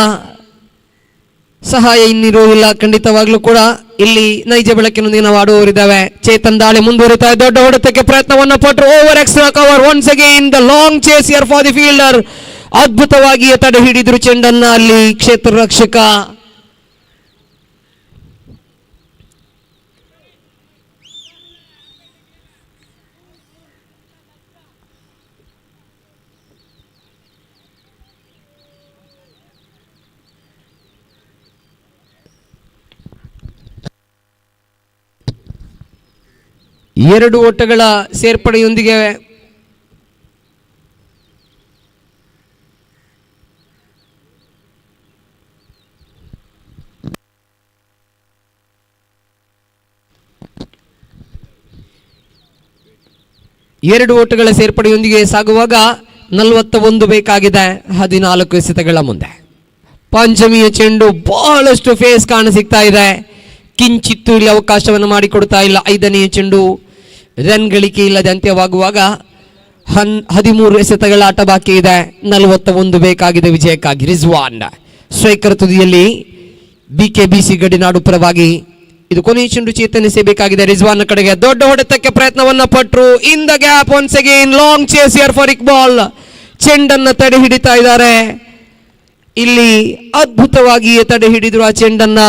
ಸಹಾಯ ಇನ್ನಿರುವುದಿಲ್ಲ ಖಂಡಿತವಾಗ್ಲೂ ಕೂಡ. ಇಲ್ಲಿ ನೈಜ ಬೆಳಕಿನೊಂದಿಗೆ ನಾವು ಆಡುವವರಿದ್ದಾವೆ. ಚೇತನ್ ದಾಳಿ ಮುಂದುವರಿತಾ ದೊಡ್ಡ ಹೊಡೆತಕ್ಕೆ ಪ್ರಯತ್ನವನ್ನು ಪಟ್ಟರು. Over extra cover once again the long chase here for the fielder. ಅದ್ಭುತವಾಗಿ ತಡೆ ಹಿಡಿದ್ರು ಚೆಂಡನ್ನ ಅಲ್ಲಿ ಕ್ಷೇತ್ರ ರಕ್ಷಕ. ಎರಡು ಓಟಗಳ ಸೇರ್ಪಡೆಯೊಂದಿಗೆ ಸಾಗುವಾಗ 41 ಬೇಕಾಗಿದೆ 14 ಎಸೆತಗಳ ಮುಂದೆ. ಪಂಚಮಿಯ ಚೆಂಡು ಬಹಳಷ್ಟು ಫೇಸ್ ಕಾಣಸಿಗ್ತಾ ಇದೆ. ಕಿಂಚಿತ್ತು ಇಲ್ಲಿ ಅವಕಾಶವನ್ನು ಮಾಡಿಕೊಡ್ತಾ ಇಲ್ಲ. 5ನೇ ಚೆಂಡು ರನ್ ಗಳಿಕೆ ಇಲ್ಲದೆ ಅಂತ್ಯವಾಗುವಾಗ 13 ಎಸೆತಗಳ ಆಟ ಬಾಕಿ ಇದೆ. 41 ಬೇಕಾಗಿದೆ ವಿಜಯಕ್ಕಾಗಿ. ರಿಜ್ವಾನ್ ಸ್ಟ್ರೈಕರ್ ತುದಿಯಲ್ಲಿ BKBC ಗಡಿನಾಡು ಪರವಾಗಿ. ಇದು ಕೊನೆಯ ಚೆಂಡು ಚೇತನಿಸಬೇಕಾಗಿದೆ. ರಿಜ್ವಾನ್ ಕಡೆಗೆ ದೊಡ್ಡ ಹೊಡೆತಕ್ಕೆ ಪ್ರಯತ್ನವನ್ನ ಪಟ್ಟರು. In the gap once again long chase here for Iqbal. ಚೆಂಡನ್ನ ತಡೆ ಹಿಡಿತಾ ಇದ್ದಾರೆ. ಇಲ್ಲಿ ಅದ್ಭುತವಾಗಿ ತಡೆ ಹಿಡಿದ್ರು ಆ ಚೆಂಡನ್ನ.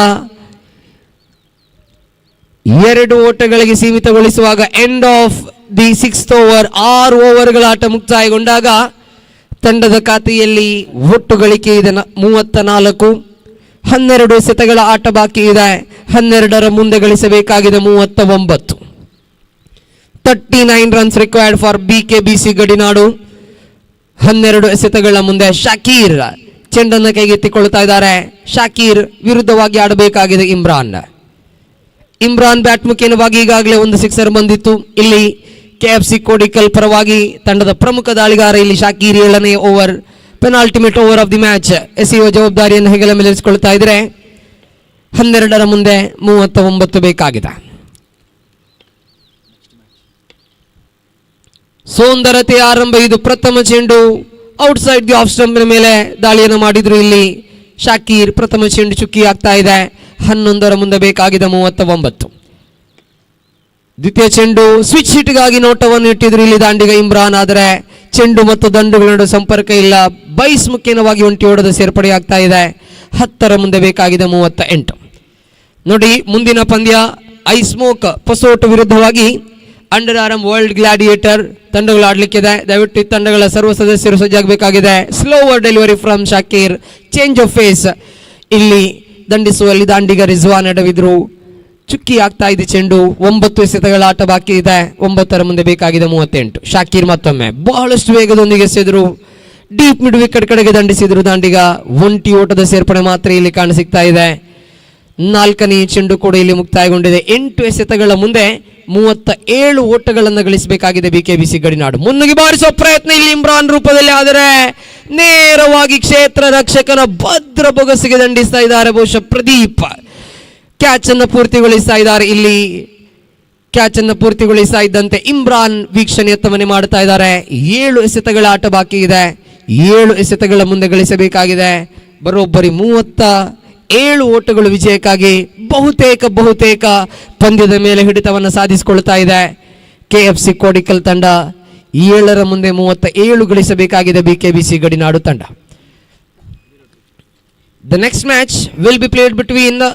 2 ಓಟಗಳಿಗೆ ಸೀಮಿತಗೊಳಿಸುವಾಗ end of the 6th over 6 ಓವರ್ಗಳ ಆಟ ಮುಕ್ತಾಯಗೊಂಡಾಗ ತಂಡದ ಖಾತೆಯಲ್ಲಿ ಒಟ್ಟು ಗಳಿಕೆ ಇದೆ 34. 12 ಎಸೆತಗಳ ಆಟ ಬಾಕಿ ಇದೆ. 12ರ ಮುಂದೆ ಗಳಿಸಬೇಕಾಗಿದೆ 39. 39 ರನ್ಸ್ ರಿಕ್ವೈರ್ಡ್ ಫಾರ್ BKBC ಗಡಿನಾಡು. 12 ಎಸೆತಗಳ ಮುಂದೆ ಶಾಕೀರ್ ಚೆಂಡನ್ನು ಕೈಗೆತ್ತಿಕೊಳ್ಳುತ್ತಾ ಇದ್ದಾರೆ. ಶಾಕೀರ್ ವಿರುದ್ಧವಾಗಿ ಆಡಬೇಕಾಗಿದೆ ಇಮ್ರಾನ್ ಬ್ಯಾಟ್ ಮುಖೇನವಾಗಿ ಈಗಾಗಲೇ ಒಂದು 6 ಬಂದಿತ್ತು. ಇಲ್ಲಿ KFC ಕೋಡಿಕಲ್ ಪರವಾಗಿ ತಂಡದ ಪ್ರಮುಖ ದಾಳಿಗಾರ ಇಲ್ಲಿ ಶಾಕೀರ್ 7ನೇ over penultimate over of the match ಎಸೆಯುವ ಜವಾಬ್ದಾರಿಯನ್ನು ಹೆಗಲ ಮೇಲಿರಿಸಿಕೊಳ್ತಾ ಇದ್ದಾರೆ. 12ರ ಮುಂದೆ 39 ಬೇಕಾಗಿದೆ. ಸುಂದರತೆಯ ಆರಂಭ ಇದು. ಪ್ರಥಮ ಚೆಂಡು ಔಟ್ಸೈಡ್ ದಿ ಆಫ್ ಸ್ಟಂಪ್ ಮೇಲೆ ದಾಳಿಯನ್ನು ಮಾಡಿದ್ರು ಇಲ್ಲಿ ಶಾಕೀರ್. ಪ್ರಥಮ ಚೆಂಡು ಚುಕ್ಕಿ ಆಗ್ತಾ ಇದೆ. 11ರ ಮುಂದೆ ಬೇಕಾಗಿದೆ 39. ದ್ವಿತೀಯ ಚೆಂಡು ಸ್ವಿಚ್ ಹಿಟ್ಗಾಗಿ ನೋಟವನ್ನು ಇಟ್ಟಿದ್ರು ಇಲ್ಲಿ ದಾಂಡಿಗ ಇಮ್ರಾನ್, ಆದರೆ ಚೆಂಡು ಮತ್ತು ದಂಡುಗಳ ನಡುವೆ ಸಂಪರ್ಕ ಇಲ್ಲ. ಬೈಸ್ ಮುಖೇನವಾಗಿ ಒಂಟಿ ಹೊಡೆದ ಸೇರ್ಪಡೆ ಆಗ್ತಾ ಇದೆ. 10ರ ಮುಂದೆ ಬೇಕಾಗಿದೆ 38. ನೋಡಿ ಮುಂದಿನ ಪಂದ್ಯ ಐಸ್ಮೋಕ್ ಪಸೋಟ್ ವಿರುದ್ಧವಾಗಿ ಅಂಡರ್ ಆರ್ಮ್ ವರ್ಲ್ಡ್ ಗ್ಲಾಡಿಯೇಟರ್ ತಂಡಗಳು ಆಡ್ಲಿಕ್ಕಿದೆ. ದಯವಿಟ್ಟು ಈ ತಂಡಗಳ ಸರ್ವ ಸದಸ್ಯರು ಸಜ್ಜಾಗಬೇಕಾಗಿದೆ. Slower delivery from Shakir, change of pace. ಇಲ್ಲಿ ದಂಡಿಸುವಲ್ಲಿ ದಾಂಡಿಗ ರಿಜ್ವಾನ್ ಎಡವಿದ್ರು. ಚುಕ್ಕಿ ಆಗ್ತಾ ಇದೆ ಚೆಂಡು. 9 ಎಸೆತಗಳ ಆಟ ಬಾಕಿ ಇದೆ. 9ರ ಮುಂದೆ ಬೇಕಾಗಿದೆ 38. ಶಾಕೀರ್ ಮತ್ತೊಮ್ಮೆ ಬಹಳಷ್ಟು ವೇಗದೊಂದಿಗೆ ಎಸೆದ್ರು. ಡೀಪ್ ಮಿಡ್ ವಿಕೆಟ್ ಕಡೆಗೆ ದಂಡಿಸಿದ್ರು ದಾಂಡಿಗ. ಒಂಟಿ ಓಟದ ಸೇರ್ಪಡೆ ಮಾತ್ರ ಇಲ್ಲಿ ಕಾಣಸಿಗ್ತಾ ಇದೆ. 4ನೇ ಚೆಂಡು ಕೂಡ ಇಲ್ಲಿ ಮುಕ್ತಾಯಗೊಂಡಿದೆ. 8 ಎಸೆತಗಳ ಮುಂದೆ 37 ಓಟಗಳನ್ನು ಗಳಿಸಬೇಕಾಗಿದೆ ಬಿಕೆಬಿಸಿ ಗಡಿನಾಡು. ಮುನ್ನುಗ್ಗಿ ಬಾರಿಸುವ ಪ್ರಯತ್ನ ಇಲ್ಲಿ ಇಮ್ರಾನ್ ರೂಪದಲ್ಲಿ, ಆದರೆ ನೇರವಾಗಿ ಕ್ಷೇತ್ರ ರಕ್ಷಕನ ಭದ್ರ ಬೊಗಸಿಗೆ ದಂಡಿಸ್ತಾ ಇದ್ದಾರೆ ಬಹುಶಃ ಪ್ರದೀಪ್. ಕ್ಯಾಚ್ ಅನ್ನು ಪೂರ್ತಿಗೊಳಿಸ್ತಾ ಇದ್ದಾರೆ. ಇಲ್ಲಿ ಕ್ಯಾಚ್ ಅನ್ನು ಪೂರ್ತಿಗೊಳಿಸ್ತಾ ಇದ್ದಂತೆ ಇಮ್ರಾನ್ ವೀಕ್ಷಣೆಯತ್ತ ಮನೆ ಮಾಡ್ತಾ ಇದ್ದಾರೆ. 7 ಎಸೆತಗಳ ಆಟ ಬಾಕಿ ಇದೆ. 7 ಎಸೆತಗಳ ಮುಂದೆ ಗಳಿಸಬೇಕಾಗಿದೆ. ಬರೋಬ್ಬರಿ 37 ಓಟಗಳು ವಿಜಯಕ್ಕಾಗಿ ಬಹುತೇಕ ಪಂದ್ಯದ ಮೇಲೆ ಹಿಡಿತವನ್ನು ಸಾಧಿಸಿಕೊಳ್ತಾ ಇದೆ ಕೆಎಫ್ಸಿ ಕೋಡಿಕಲ್ ತಂಡ. 7ರ ಮುಂದೆ 37 ಗಳಿಸಬೇಕಾಗಿದೆ ಬಿಕೆಬಿಸಿ ಗಡಿನಾಡು ತಂಡ. The next match will be played between the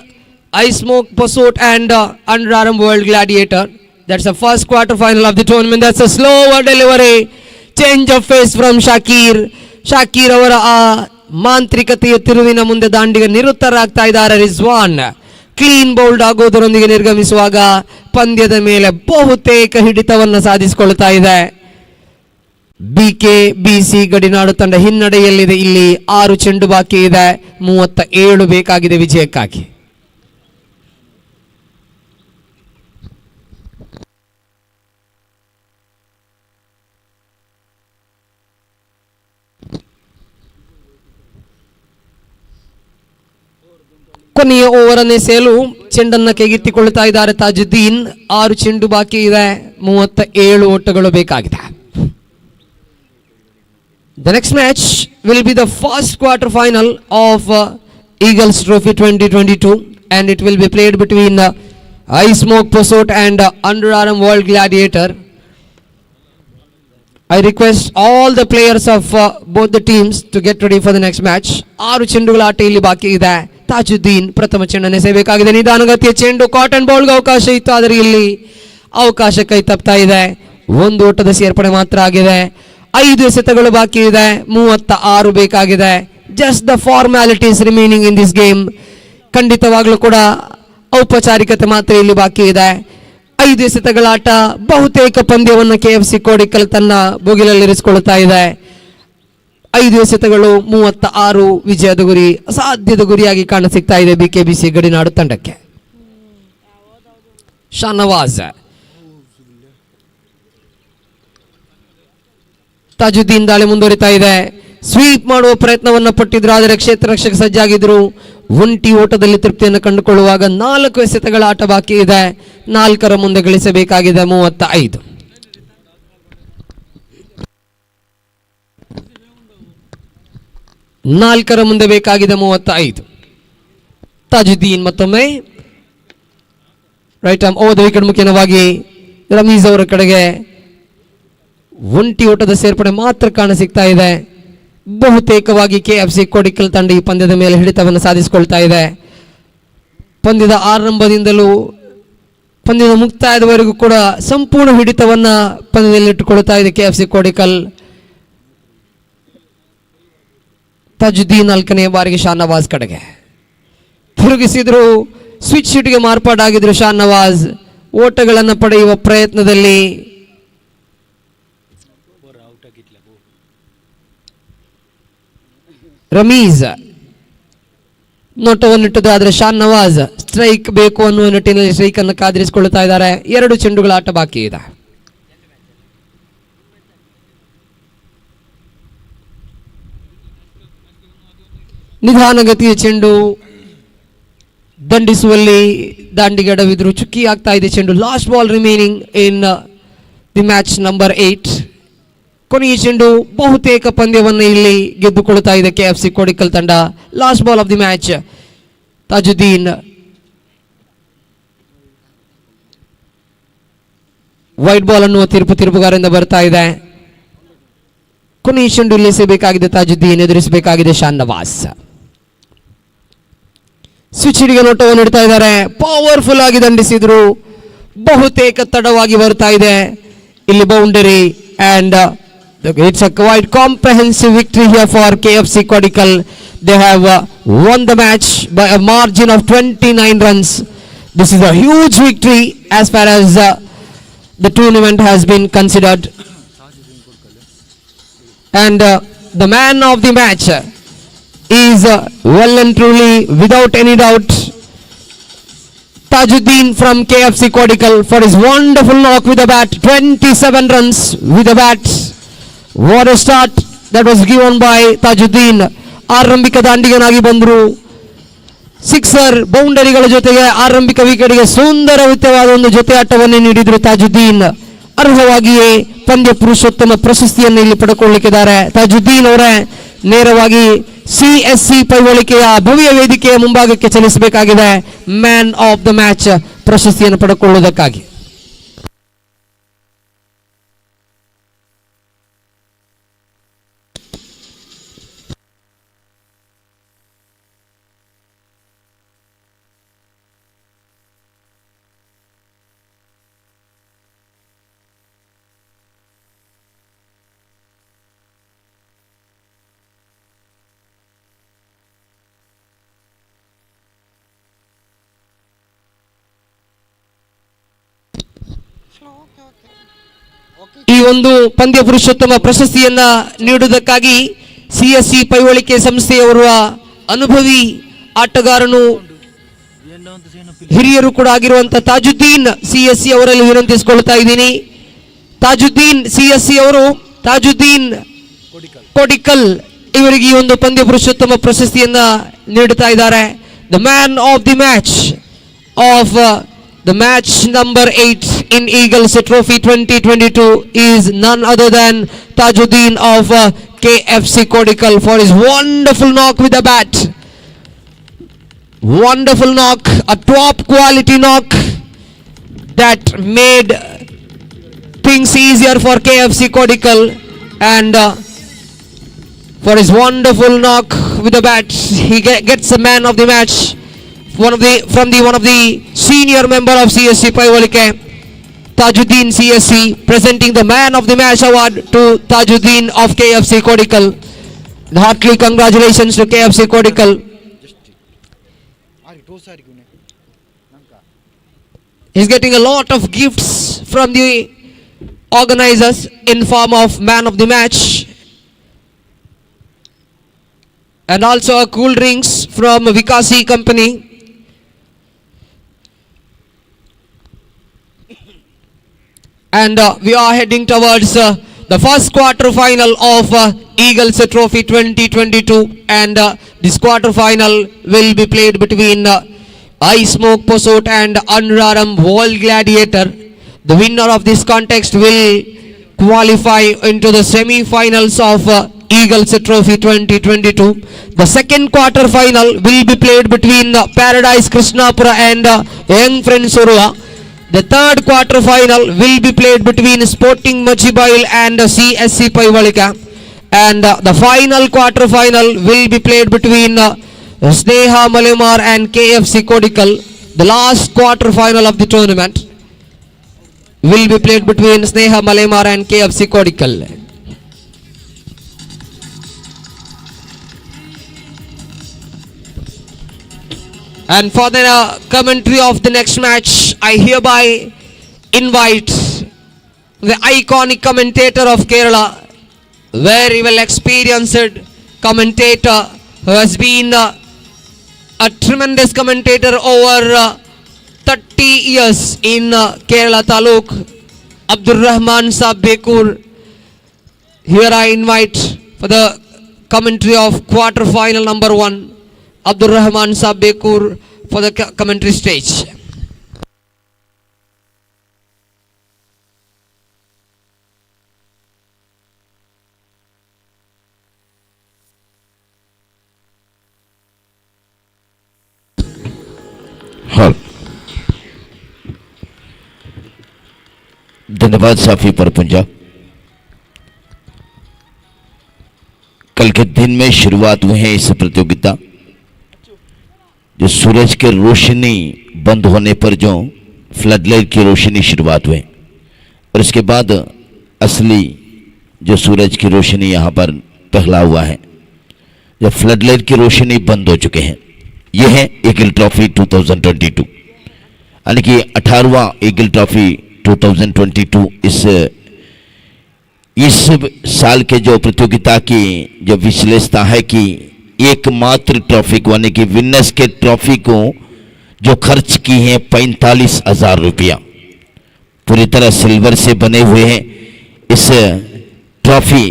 Ice Smoke Pursuit and Underarm World Gladiator. That's the first quarter final of the tournament. That's a slower delivery. Change of face from Shakir. Shakir ಅವರ ಆ ಮಾಂತ್ರಿಕತೆಯ ತಿರುವಿನ ಮುಂದೆ ದಾಂಡಿಗ ನಿರುತ್ತರಾಗ್ತಾ ಇದ್ದಾರೆ Rizwan. Clean bowled ಆಗೋದರೊಂದಿಗೆ ನಿರ್ಗಮಿಸುವಾಗ ಪಂದ್ಯದ ಮೇಲೆ ಬಹುತೇಕ ಹಿಡಿತವನ್ನು ಸಾಧಿಸಿಕೊಳ್ತಾ ಇದೆ ಬಿಕೆಬಿಸಿ ಗಡಿನಾಡು ತಂಡ. ಹಿನ್ನಡೆಯಲ್ಲಿದೆ. ಇಲ್ಲಿ 6 ಚೆಂಡು ಬಾಕಿ ಇದೆ. 37 ಬೇಕಾಗಿದೆ ವಿಜಯಕ್ಕಾಗಿ. ಕೊನೆಯ ಓವರನ್ನೇ ಸೇಲು ಚೆಂಡನ್ನು ಕೈಗೆತ್ತಿಕೊಳ್ತಾ ಇದ್ದಾರೆ ತಾಜುದ್ದೀನ್. 6 ಚೆಂಡು ಬಾಕಿ ಇದೆ. 37 ಓಟಗಳು ಬೇಕಾಗಿದೆ. The next match will be the first quarter final of Eagles Trophy 2022 and it will be played between Ice Smoke Pursuit and Underarm World Gladiator. I request all the players of both the teams to get ready for the next match. 6 ಚೆಂಡುಗಳ ಆಟ ಇಲ್ಲಿ ಬಾಕಿ ಇದೆ. ತಾಜುದ್ದೀನ್ ಪ್ರಥಮ ಚೆಂಡನ್ನು ಎಸೆಯಬೇಕಾಗಿದೆ. ನಿಧಾನಗತಿಯ ಚೆಂಡು, cotton ಬೌಲ್ಗೆ ಅವಕಾಶ ಇತ್ತು, ಆದರೆ ಇಲ್ಲಿ ಅವಕಾಶ ಕೈ ತಪ್ತಾ ಇದೆ. 1 ಓಟದ ಸೇರ್ಪಡೆ ಮಾತ್ರ ಆಗಿದೆ. 5 ಎಸೆತಗಳು ಬಾಕಿ ಇದೆ. 36 ಬೇಕಾಗಿದೆ. Just the formalities remaining in this game. ಖಂಡಿತವಾಗ್ಲೂ ಕೂಡ ಔಪಚಾರಿಕತೆ ಮಾತ್ರ ಇಲ್ಲಿ ಬಾಕಿ ಇದೆ. 5 ಎಸೆತಗಳ ಆಟ ಬಹುತೇಕ ಪಂದ್ಯವನ್ನು ಕೆಎಫ್ಸಿ ಕೋಡಿಕಲ್ ತನ್ನ ಭುಗಿಲಲ್ಲಿರಿಸಿಕೊಳ್ಳುತ್ತಾ ಇದೆ. 5 ಎಸೆತಗಳು 36 ವಿಜಯದ ಗುರಿ ಅಸಾಧ್ಯದ ಗುರಿಯಾಗಿ ಕಾಣಸಿಗ್ತಾ ಇದೆ ಬಿಕೆಬಿಸಿ ಗಡಿನಾಡು ತಂಡಕ್ಕೆ. ಶಾನವಾಜ್, ತಾಜುದ್ದೀನ್ ದಾಳಿ ಮುಂದುವರಿತಾ ಇದೆ. ಸ್ವೀಪ್ ಮಾಡುವ ಪ್ರಯತ್ನವನ್ನು ಪಟ್ಟಿದ್ರು, ಆದರೆ ಕ್ಷೇತ್ರ ರಕ್ಷಕ ಸಜ್ಜಾಗಿದ್ರು. ಒಂಟಿ ಓಟದಲ್ಲಿ ತೃಪ್ತಿಯನ್ನು ಕಂಡುಕೊಳ್ಳುವಾಗ 4 ಎಸೆತಗಳ ಆಟ ಬಾಕಿ ಇದೆ. 4ರ ಮುಂದೆ ಗಳಿಸಬೇಕಾಗಿದೆ 35. ನಾಲ್ಕರ ಮುಂದೆ ಬೇಕಾಗಿದೆ 35. ತಾಜುದ್ದೀನ್ ಮತ್ತೊಮ್ಮೆ right arm over the wicket ಮುಖ್ಯವಾಗಿ ರಮೀಜ್ ಅವರ ಕಡೆಗೆ. ಒಂಟಿ ಓಟದ ಸೇರ್ಪಡೆ ಮಾತ್ರ ಕಾಣಸಿಗ್ತಾ ಇದೆ. ಬಹುತೇಕವಾಗಿ ಕೆಎಫ್ಸಿ ಕೋಡಿಕಲ್ ತಂಡ ಈ ಪಂದ್ಯದ ಮೇಲೆ ಹಿಡಿತವನ್ನು ಸಾಧಿಸಿಕೊಳ್ತಾ ಇದೆ. ಪಂದ್ಯದ ಆರಂಭದಿಂದಲೂ ಪಂದ್ಯದ ಮುಕ್ತಾಯದವರೆಗೂ ಕೂಡ ಸಂಪೂರ್ಣ ಹಿಡಿತವನ್ನು ಪಂದ್ಯದಲ್ಲಿ ಇಟ್ಟುಕೊಳ್ತಾ ಇದೆ ಕೆಎಫ್ಸಿ ಕೋಡಿಕಲ್. ತಾಜುದ್ದೀನ್ 4ನೇ ಬಾರಿಗೆ ಶಾನವಾಜ್ ಕಡೆಗೆ ತಿರುಗಿಸಿದ್ರು. ಸ್ವಿಚ್ ಹಿಟ್ಗೆ ಮಾರ್ಪಾಡಾಗಿದ್ರು ಶಾನವಾಜ್. ಓಟಗಳನ್ನು ಪಡೆಯುವ ಪ್ರಯತ್ನದಲ್ಲಿ ರಮೀಜ್ ನೋಟವನ್ನಿಟ್ಟದು, ಆದರೆ ಶಾನವಾಜ್ ಸ್ಟ್ರೈಕ್ ಬೇಕು ಅನ್ನುವ ನಿಟ್ಟಿನಲ್ಲಿ ಸ್ಟ್ರೈಕ್ ಅನ್ನು ಕಾದಿರಿಸಿಕೊಳ್ಳುತ್ತಾ ಇದ್ದಾರೆ. 2 ಚೆಂಡುಗಳ ಆಟ ಬಾಕಿ ಇದೆ. ನಿಧಾನಗತಿಯ ಚೆಂಡು, ದಂಡಿಸುವಲ್ಲಿ ದಾಂಡಿಗಡವಿದ್ರು, ಚುಕ್ಕಿ ಆಗ್ತಾ ಇದೆ ಚೆಂಡು. Last ball remaining in the match number 8. ಕೊನೆಯ ಚೆಂಡು ಬಹುತೇಕ ಪಂದ್ಯವನ್ನು ಇಲ್ಲಿ ಗೆದ್ದುಕೊಳ್ಳುತ್ತಾ ಇದೆ ಕೆಎಫ್ಸಿ ಕೋಡಿಕಲ್ ತಂಡ. Last ball of the match. Tajuddin white ball ಅನ್ನುವ ತಿರುಪುಗಾರರಿಂದ ಬರ್ತಾ ಇದೆ. ಕೊನೆಯ ಚೆಂಡು ಇಲ್ಲಿ ಎಸೆಯಬೇಕಾಗಿದೆ ತಾಜುದ್ದೀನ್, ಎದುರಿಸಬೇಕಾಗಿದೆ ಶಾನವಾಜ್. ಸ್ವಿಚ್ ಹಿಡಿಗೆ ನೋಟವನ್ನು ಇಡ್ತಾ ಇದ್ದಾರೆ. ಪವರ್ಫುಲ್ ಆಗಿ ದಂಡಿಸಿದ್ರು. ಬಹುತೇಕ ತಡವಾಗಿ ಬರ್ತಾ ಇದೆ ಇಲ್ಲಿ boundary and it's a quite comprehensive victory here for KFC Kodikal. They have won the match by a margin of 29 runs. This is a huge victory as far as the tournament has been considered. And the man of the match is well and truly, without any doubt, Tajuddin from KFC Kodikal for his wonderful knock with the bat. 27 runs with the bat. What a start that was given by Tajuddin. ಆರಂಭಿಕ ದಾಂಡಿಗನಾಗಿ ಬಂದರು. Sixer ಬೌಂಡರಿಗಳ ಜೊತೆಗೆ ಆರಂಭಿಕ ವಿಕೆಟ್ಗೆ ಸುಂದರವಾದ ಒಂದು ಜೊತೆ ಆಟವನ್ನು ನೀಡಿದರು ತಾಜುದ್ದೀನ್. ಅರ್ಹವಾಗಿಯೇ ಪಂದ್ಯ ಪುರುಷೋತ್ತಮ ಪ್ರಶಸ್ತಿಯನ್ನು ಇಲ್ಲಿ ಪಡೆದುಕೊಳ್ಳಲಿಕ್ಕಿದ್ದಾರೆ. ತಾಜುದ್ದೀನ್ ಅವರೇ ನೇರವಾಗಿ CSC ಪೈವಳಿಕೆಯ ಭವ್ಯ ವೇದಿಕೆಯ ಮುಂಭಾಗಕ್ಕೆ ಚಲಿಸಬೇಕಾಗಿದೆ ಮ್ಯಾನ್ ಆಫ್ ದ ಮ್ಯಾಚ್ ಪ್ರಶಸ್ತಿಯನ್ನು ಪಡೆದುಕೊಳ್ಳುವುದಕ್ಕಾಗಿ. ಈ ಒಂದು ಪಂದ್ಯ ಪುರುಷೋತ್ತಮ ಪ್ರಶಸ್ತಿಯನ್ನ ನೀಡುವುದಕ್ಕಾಗಿ CSC ಪೈವಳಿಕೆ ಸಂಸ್ಥೆಯವರ ಅನುಭವಿ ಆಟಗಾರನು ಹಿರಿಯರು ಕೂಡ ಆಗಿರುವಂತಹ ತಾಜುದ್ದೀನ್ CSC ಅವರಲ್ಲಿ ವಿನಂತಿಸಿಕೊಳ್ತಾ ಇದ್ದೀನಿ. ತಾಜುದ್ದೀನ್ CSC ಅವರು ತಾಜುದ್ದೀನ್ ಕೋಡಿಕಲ್ ಇವರಿಗೆ ಈ ಒಂದು ಪಂದ್ಯ ಪುರುಷೋತ್ತಮ ಪ್ರಶಸ್ತಿಯನ್ನ ನೀಡುತ್ತಾ ಇದ್ದಾರೆ. The man of the match of the match number 8 in Eagles Trophy 2022 is none other than Tajuddin of KFC Kodikal for his wonderful knock with the bat. Wonderful knock, a top quality knock that made things easier for KFC Kodikal, and for his wonderful knock with the bat he gets the man of the match. One of the senior member of CSC Paivalike, Tajuddin CSC, presenting the man of the match award to Tajuddin of KFC Kodikal. Heartily congratulations to KFC Kodikal. He's getting a lot of gifts from the organizers in form of man of the match and also a cool drinks from Vikasi company. And we are heading towards the first quarter final of Eagles Trophy 2022, and this quarter final will be played between Ice Smoke Pursuit and Underarm World Gladiator. The winner of this contest will qualify into the semi-finals of Eagles Trophy 2022. The second quarter final will be played between Paradise Krishnapura and Young Friends Urua. The third quarter final will be played between Sporting Machibail and CSC Paivalika, and the final quarter final will be played between Sneha Malemar and KFC Kodikal. The last quarter final of the tournament will be played between Sneha Malemar and KFC Kodikal. And for the commentary of the next match, I hereby invite the iconic commentator of Kerla, very well experienced commentator who has been a tremendous commentator over 30 years in Kerala Taluk, Abdurrahman Saab Bekur. Here I invite for the commentary of quarter final number 1, Abdurrahman Saab Bekur for the commentary stage.
धन्यवाद साफी परपुंजा। कल के दिन में शुरुआत हुई है इस प्रतियोगिता, जो सूरज के रोशनी बंद होने पर जो फ्लडलाइट की रोशनी शुरुआत हुई और इसके बाद असली जो सूरज की रोशनी यहाँ पर पहला हुआ है, जब फ्लडलाइट की रोशनी बंद हो चुके हैं। यह है ईगल ट्रॉफी 2022, यानी कि 18वां ईगल ट्रॉफी 2022। इस साल के जो प्रतियोगिता की जो विशेषता है कि एकमात्र ट्रॉफी को, यानी कि विनर्स के ट्रॉफी को जो खर्च की है 45,000 रुपया, पूरी तरह सिल्वर से बने हुए हैं। इस ट्रॉफी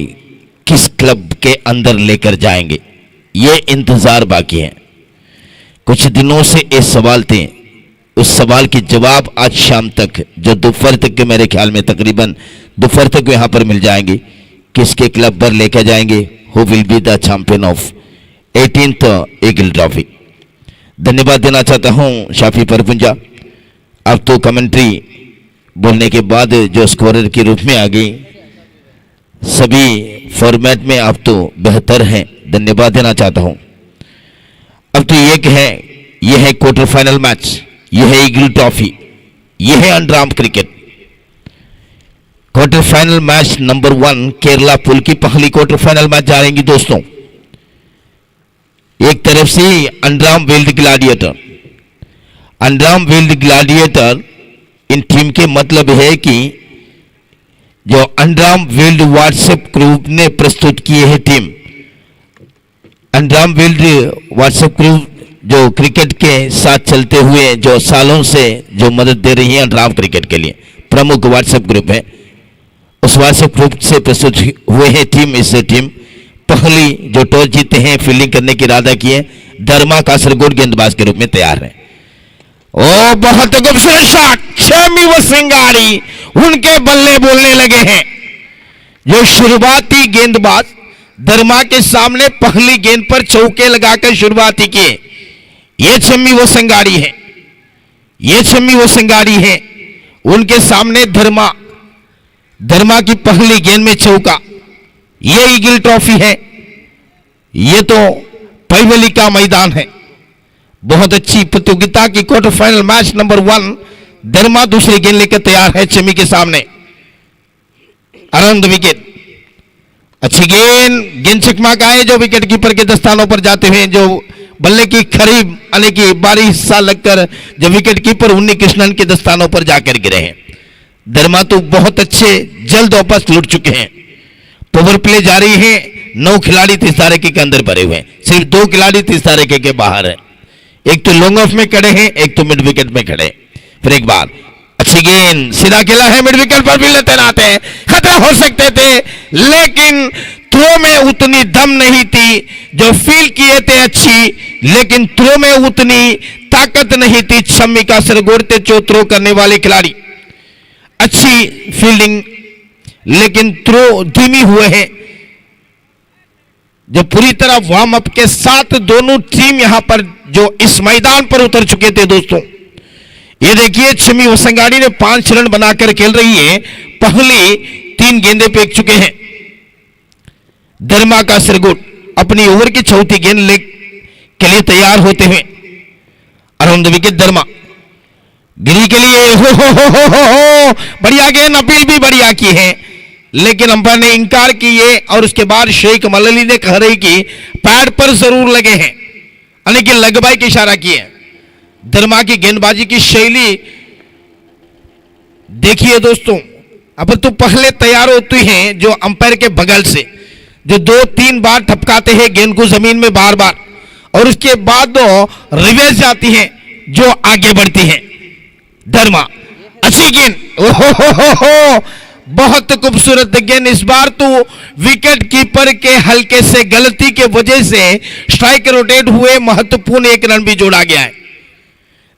किस क्लब के अंदर लेकर जाएंगे, ये इंतजार बाकी है। कुछ दिनों से ये सवाल थे, उस सवाल के जवाब आज शाम तक, जो दोपहर तक के, मेरे ख्याल में तकरीबन दोपहर तक यहाँ पर मिल जाएंगे। किसके क्लब पर लेकर जाएंगे, who will be the champion of 18th eagle trophy. धन्यवाद देना चाहता हूँ शाफी परपुंजा, अब तो कमेंट्री बोलने के बाद जो स्कोरर के रूप में आ गई, सभी फॉर्मेट में आप तो बेहतर हैं, धन्यवाद देना चाहता हूं। अब तो यह है क्वार्टर फाइनल मैच, यह है ईगल ट्रॉफी, यह है underarm cricket quarter final match number 1। Kerala pool की पहली क्वार्टर फाइनल मैच जा रही दोस्तों। एक तरफ से Underarm World Gladiator, Underarm World Gladiator इन टीम के मतलब है कि जो अंडरआर्म वेल्ड व्हाट्सएप ग्रुप ने प्रस्तुत किए है team. Underarm weld WhatsApp group जो क्रिकेट के साथ चलते हुए जो सालों से जो मदद दे रही है अंडरआर्म क्रिकेट के लिए, प्रमुख व्हाट्सएप ग्रुप है। उस व्हाट्सएप ग्रुप से प्रस्तुत हुए है टीम। इससे टीम पहली जो टॉस जीते हैं, फील्डिंग करने की इरादा किए, धर्मा कासरगोड गेंदबाज के रूप में तैयार है। ओ बहुत खूबसूरत शॉट, शमी व सिंगाड़ी उनके बल्ले बोलने लगे हैं। जो शुरुआती गेंदबाज धर्मा के सामने पहली गेंद पर चौके लगाकर शुरुआती किए, ये शमी व सिंगाड़ी है, ये शमी व सिंगाड़ी है। उनके सामने धर्मा की पहली गेंद में चौका, ये ईगल ट्रॉफी है, ये तो पैवली का मैदान है। बहुत अच्छी प्रतियोगिता की क्वार्टर फाइनल मैच नंबर 1। धर्मा दूसरी गेंद लेकर तैयार है चमी के सामने, अरंद विकेट, अच्छी गेंद चकमा का है जो विकेट कीपर के दस्तानों पर जाते हुए, जो बल्ले की करीब आने की बारी हिस्सा लगकर जब विकेट कीपर उन्नी कृष्णन के दस्तानों पर जाकर गिरे हैं। धर्मा तो बहुत अच्छे जल्द वापस लुट चुके हैं। पावर प्ले जारी है, 9 खिलाड़ी तीसरा रेखे के अंदर भरे हुए हैं, सिर्फ 2 खिलाड़ी तीसरा रेखे के बाहर है। एक तो लॉन्ग ऑफ में खड़े हैं, एक तो मिड विकेट में खड़े। फिर एक बार अच्छी गेंद, सीधा खेला है, मिड विकेट पर भी तैनात है, खतरा हो सकते थे लेकिन थ्रो में उतनी दम नहीं थी। जो फील किए थे अच्छी, लेकिन थ्रो में उतनी ताकत नहीं थी। शम्मी का सरगोड़ते थ्रो करने वाले खिलाड़ी, अच्छी फील्डिंग लेकिन थ्रो धीमी हुए हैं। जो पूरी तरह वार्म अप के साथ दोनों टीम यहां पर जो इस मैदान पर उतर चुके थे दोस्तों। ये देखिए शमी वसंगाड़ी ने 5 रन बनाकर खेल रही है, पहली 3 गेंदें फेंक चुके हैं। धर्मा का सरगोट अपनी ओवर की चौथी गेंद के लिए तैयार होते हुए, अराउंड द विकेट धर्मा गिरी के लिए हो बढ़िया गेंद, अपील भी बढ़िया की है लेकिन अंपायर ने इंकार की है। और उसके बाद शेख मलली ने कह रही कि पैड पर जरूर लगे हैं, यानी कि लगबाई की इशारा किए। धर्मा की गेंदबाजी की शैली देखिए दोस्तों। अब तो पहले तैयार होती हैं जो अंपायर के बगल से, जो 2-3 बार ठपकाते हैं गेंद को जमीन में बार बार, और उसके बाद रिवर्स जाती हैं जो आगे बढ़ती हैं। धर्मा अच्छी गेंद, ओहो बहुत खूबसूरत गेंद। इस बार तो विकेट कीपर के हल्के से गलती के वजह से स्ट्राइक रोटेट हुए, महत्वपूर्ण 1 रन भी जोड़ा गया है।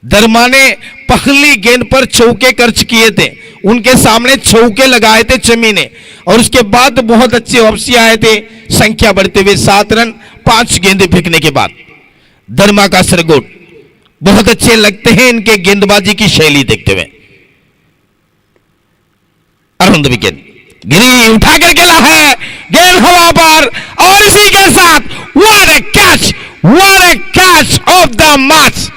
धर्मा ने पहली गेंद पर चौके खर्च किए थे, उनके सामने चौके लगाए थे चमी ने, और उसके बाद बहुत अच्छे वापसी आए थे, संख्या बढ़ते हुए 7 रन 5 गेंदें फेंकने के बाद। धर्मा का सरगोट बहुत अच्छे लगते हैं इनके गेंदबाजी की शैली देखते हुए। अराउंड द विकेट गिरी, उठा कर खेला है, गेंद हवा पर, और इसी के साथ what A catch of the match.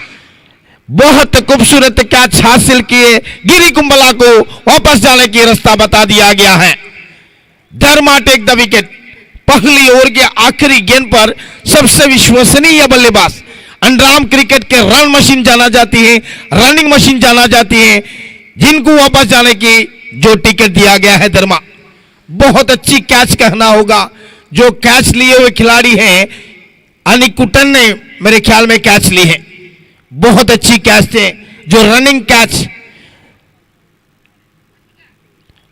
बहुत खूबसूरत कैच हासिल किए, गिरी कुंबला को वापस जाने की रास्ता बता दिया गया है। धर्मा टेक द विकेट। पहली ओवर के आखिरी गेंद पर सबसे विश्वसनीय बल्लेबाज, अंडरआर्म क्रिकेट के रन मशीन जाना जाती है, रनिंग मशीन जाना जाती है, जिनको वापस जाने की जो टिकट दिया गया है धर्मा। बहुत अच्छी कैच कहना होगा। जो कैच लिए हुए खिलाड़ी हैं, अनिकुटन ने मेरे ख्याल में कैच ली है। बहुत अच्छी कैच थे, जो रनिंग कैच,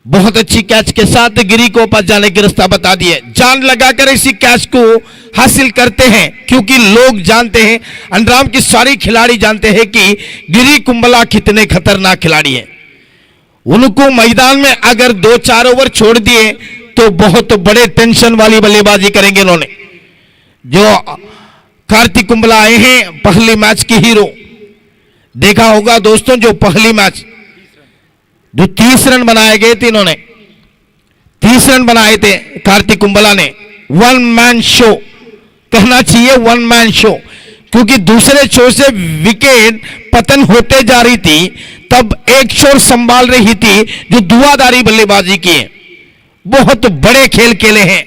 बहुत अच्छी कैच के साथ गिरी को वापस जाने की रास्ता बता दिए। जान लगाकर इसी कैच को हासिल करते हैं, क्योंकि लोग जानते हैं, अंडरआर्म की सारी खिलाड़ी जानते हैं कि गिरी कुंबला कितने खतरनाक खिलाड़ी हैं। उनको मैदान में अगर 2-4 ओवर छोड़ दिए तो बहुत बड़े टेंशन वाली बल्लेबाजी करेंगे इन्होंने। जो कार्तिक कुंबला आए हैं पहली मैच की हीरो, देखा होगा दोस्तों, जो पहली मैच जो 30 रन बनाए गए थे, इन्होंने 30 रन बनाए थे कार्तिक कुंबला ने। वन मैन शो कहना चाहिए, वन मैन शो, क्योंकि दूसरे छोर से विकेट पतन होते जा रही थी, तब एक छोर संभाल रही थी जो दुआदारी बल्लेबाजी की है। बहुत बड़े खेल खेले हैं,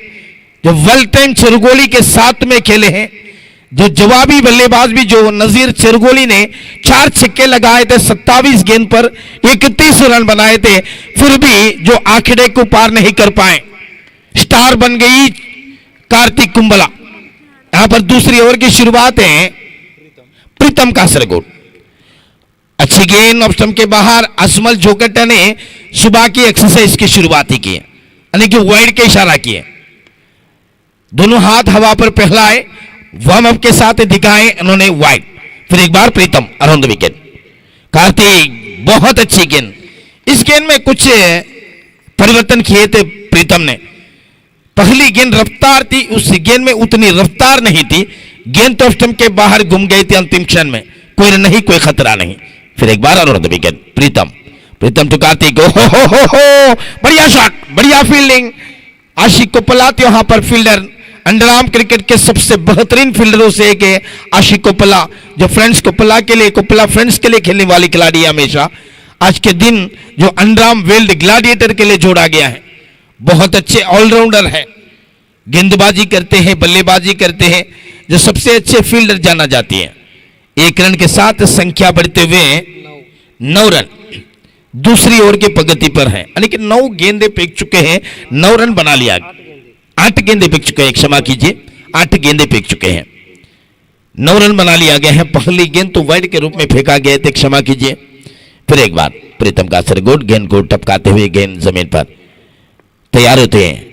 जो वर्ल्ड टाइम चिरगोली के साथ में खेले हैं। जो जवाबी बल्लेबाज भी, जो नजीर चिरगोली ने 4 छक्के लगाए थे 27 गेंद पर 31 रन बनाए थे, फिर भी जो आंकड़े को पार नहीं कर पाए। स्टार बन गई कार्तिक कुंबला। यहां पर दूसरी ओवर की शुरुआत है प्रीतम कासरगोड। अच्छी गेंद ऑफ स्टंप के बाहर। असमल जोकटा ने सुबह की एक्सरसाइज की शुरुआत ही की, यानी कि वाइड के इशारा किए। दोनों हाथ हवा पर फैलाए, वार्म अप के साथ दिखाए इन्होंने वाइड। फिर एक बार प्रीतम अराउंड द विकेट। कार्तिक बहुत अच्छी गेंद। इस गेंद में कुछ परिवर्तन किए थे प्रीतम ने। पहली गेंद रफ्तार थी, उस गेंद में उतनी रफ्तार नहीं थी। गेंद तो स्टंप के बाहर घूम गई थी अंतिम क्षण में, कोई नहीं, कोई खतरा नहीं। फिर एक बार around the wicket Pritam to Karthik. हो बढ़िया शॉट, बढ़िया फील्डिंग। आशिक कोपला यहां पर फील्डर, अंडरआर्म क्रिकेट के सबसे बेहतरीन फील्डरों से एक है आशिक कोपला, जो फ्रेंड्स कोपला के लिए, कोपला फ्रेंड्स के लिए खेलने वाली खिलाड़ी है हमेशा। आज के दिन जो अंडरआर्म वर्ल्ड ग्लैडिएटर के लिए जोड़ा गया है। बहुत अच्छे ऑलराउंडर है, गेंदबाजी करते हैं, बल्लेबाजी करते हैं, जो सबसे अच्छे फील्डर जाना जाती है। 1 रन के साथ संख्या बढ़ते हुए 9 रन दूसरी ओवर की प्रगति पर है, यानी कि 9 गेंदे फेंक चुके हैं, 9 रन बना लिया। 8 गेंदे फेंक चुके हैं, क्षमा कीजिए, 8 गेंदे फेंक चुके हैं, 9 रन बना लिया गया है। पहली गेंद तो वाइड के रूप में फेंका गया थे, क्षमा कीजिए। फिर एक बार प्रीतम कासरगोड गेंद को टपकाते हुए गेंद जमीन पर तैयार होते हैं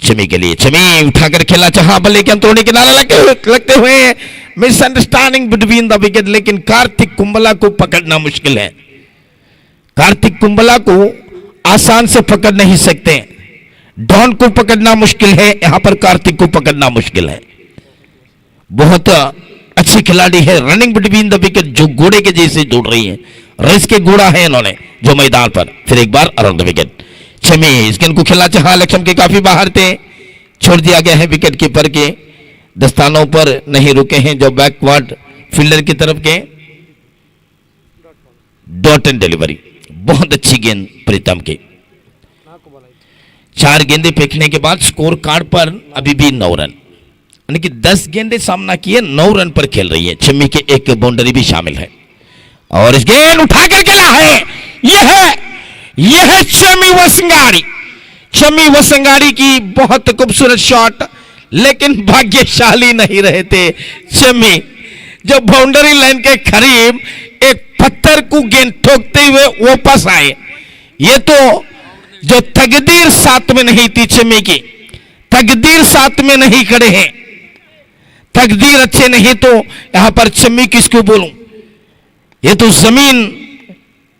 चमी के लिए। चमी उठाकर खेला चाहा, बल्ले के अंतोड़ने के नारा लगते हुए मिसअंडरस्टैंडिंग बिटवीन द विकेट, लेकिन कार्तिक कुंबला को पकड़ना मुश्किल है। कार्तिक कुंबला को आसान से पकड़ नहीं सकते। डॉन को पकड़ना मुश्किल है, यहां पर कार्तिक को पकड़ना मुश्किल है। बहुत अच्छी खिलाड़ी है, रनिंग बिटवीन द विकेट, जो घोड़े के जैसे दौड़ रही है, रेस के घोड़ा है इन्होंने जो मैदान पर। फिर एक बार अराउंड द विकेट। छमी इस गेंद को खेलना चाहा, लक्ष्म के काफी बाहर थे, छोड़ दिया गया है विकेट कीपर के दस्तानों पर, नहीं रुके हैं जो बैकवर्ड फील्डर की तरफ के। डॉट एंड डिलीवरी, बहुत अच्छी गेंद प्रीतम की। 4 गेंदे फेंकने के बाद स्कोर कार्ड पर अभी भी 9 रन, यानी कि 10 गेंदे सामना किए, 9 रन पर खेल रही है। छम्मी के एक बाउंड्री भी शामिल है, और इस गेंद उठाकर खेला है। यह है चमी वसंगाड़ी। चमी वसंगाड़ी की बहुत खूबसूरत शॉट, लेकिन भाग्यशाली नहीं रहे थे चमी, जो बाउंड्री लाइन के करीब एक पत्थर को गेंद ठोकते हुए वापस आए। ये तो जो तकदीर साथ में नहीं थी चमी की, तकदीर साथ में नहीं खड़े हैं, तकदीर अच्छे नहीं तो यहां पर चमी किसको बोलूं, ये तो जमीन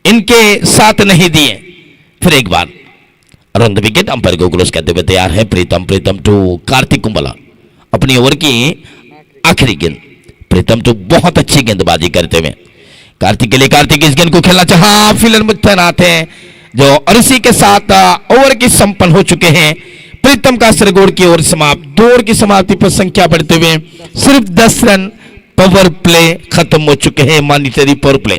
इनके साथ नहीं दिए। फिर एक बार अराउंड द विकेट, अंपायर को क्लोज करते हुए तैयार है प्रीतम टू कार्तिक कुंबला। अपनी ओवर की आखिरी गेंद प्रीतम तो बहुत अच्छी गेंदबाजी करते हुए कार्तिक के लिए। कार्तिक इस गेंद को खेलना चाहा, फील्डर में तैनात है जो, और इसी के साथ ओवर की संपन्न हो चुके हैं। प्रीतम कासरगोड की ओर समाप्त। 2 ओवर की समाप्ति पर संख्या बढ़ते हुए सिर्फ 10 रन पावर प्ले खत्म हो चुके हैं, मॉनिटरी पावर प्ले,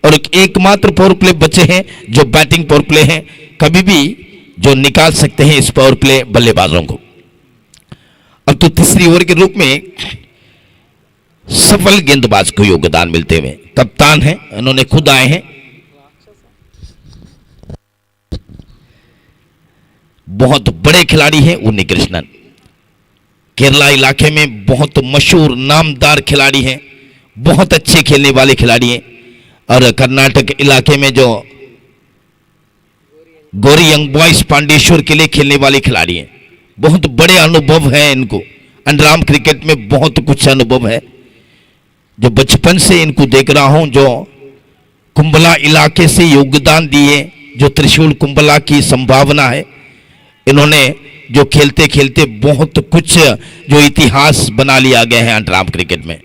और एकमात्र पावर प्ले बचे हैं जो बैटिंग पावर प्ले हैं, कभी भी जो निकाल सकते हैं इस पावर प्ले बल्लेबाजों को। अब तो तीसरी ओवर के रूप में सफल गेंदबाज को योगदान मिलते हुए कप्तान हैं, उन्होंने खुद आए हैं, बहुत बड़े खिलाड़ी हैं उन्नी कृष्णन, केरला इलाके में बहुत मशहूर नामदार खिलाड़ी हैं, बहुत अच्छे खेलने वाले खिलाड़ी हैं। और कर्नाटक इलाके में जो गौरी यंग बॉयज पांडेश्वर के लिए खेलने वाले खिलाड़ी हैं, बहुत बड़े अनुभव है इनको, अंडरआर्म क्रिकेट में बहुत कुछ अनुभव है। जो बचपन से इनको देख रहा हूं, जो कुंबला इलाके से योगदान दिए, जो त्रिशूल कुंबला की संभावना है, इन्होंने जो खेलते खेलते बहुत कुछ जो इतिहास बना लिया गया है अंडरआर्म क्रिकेट में।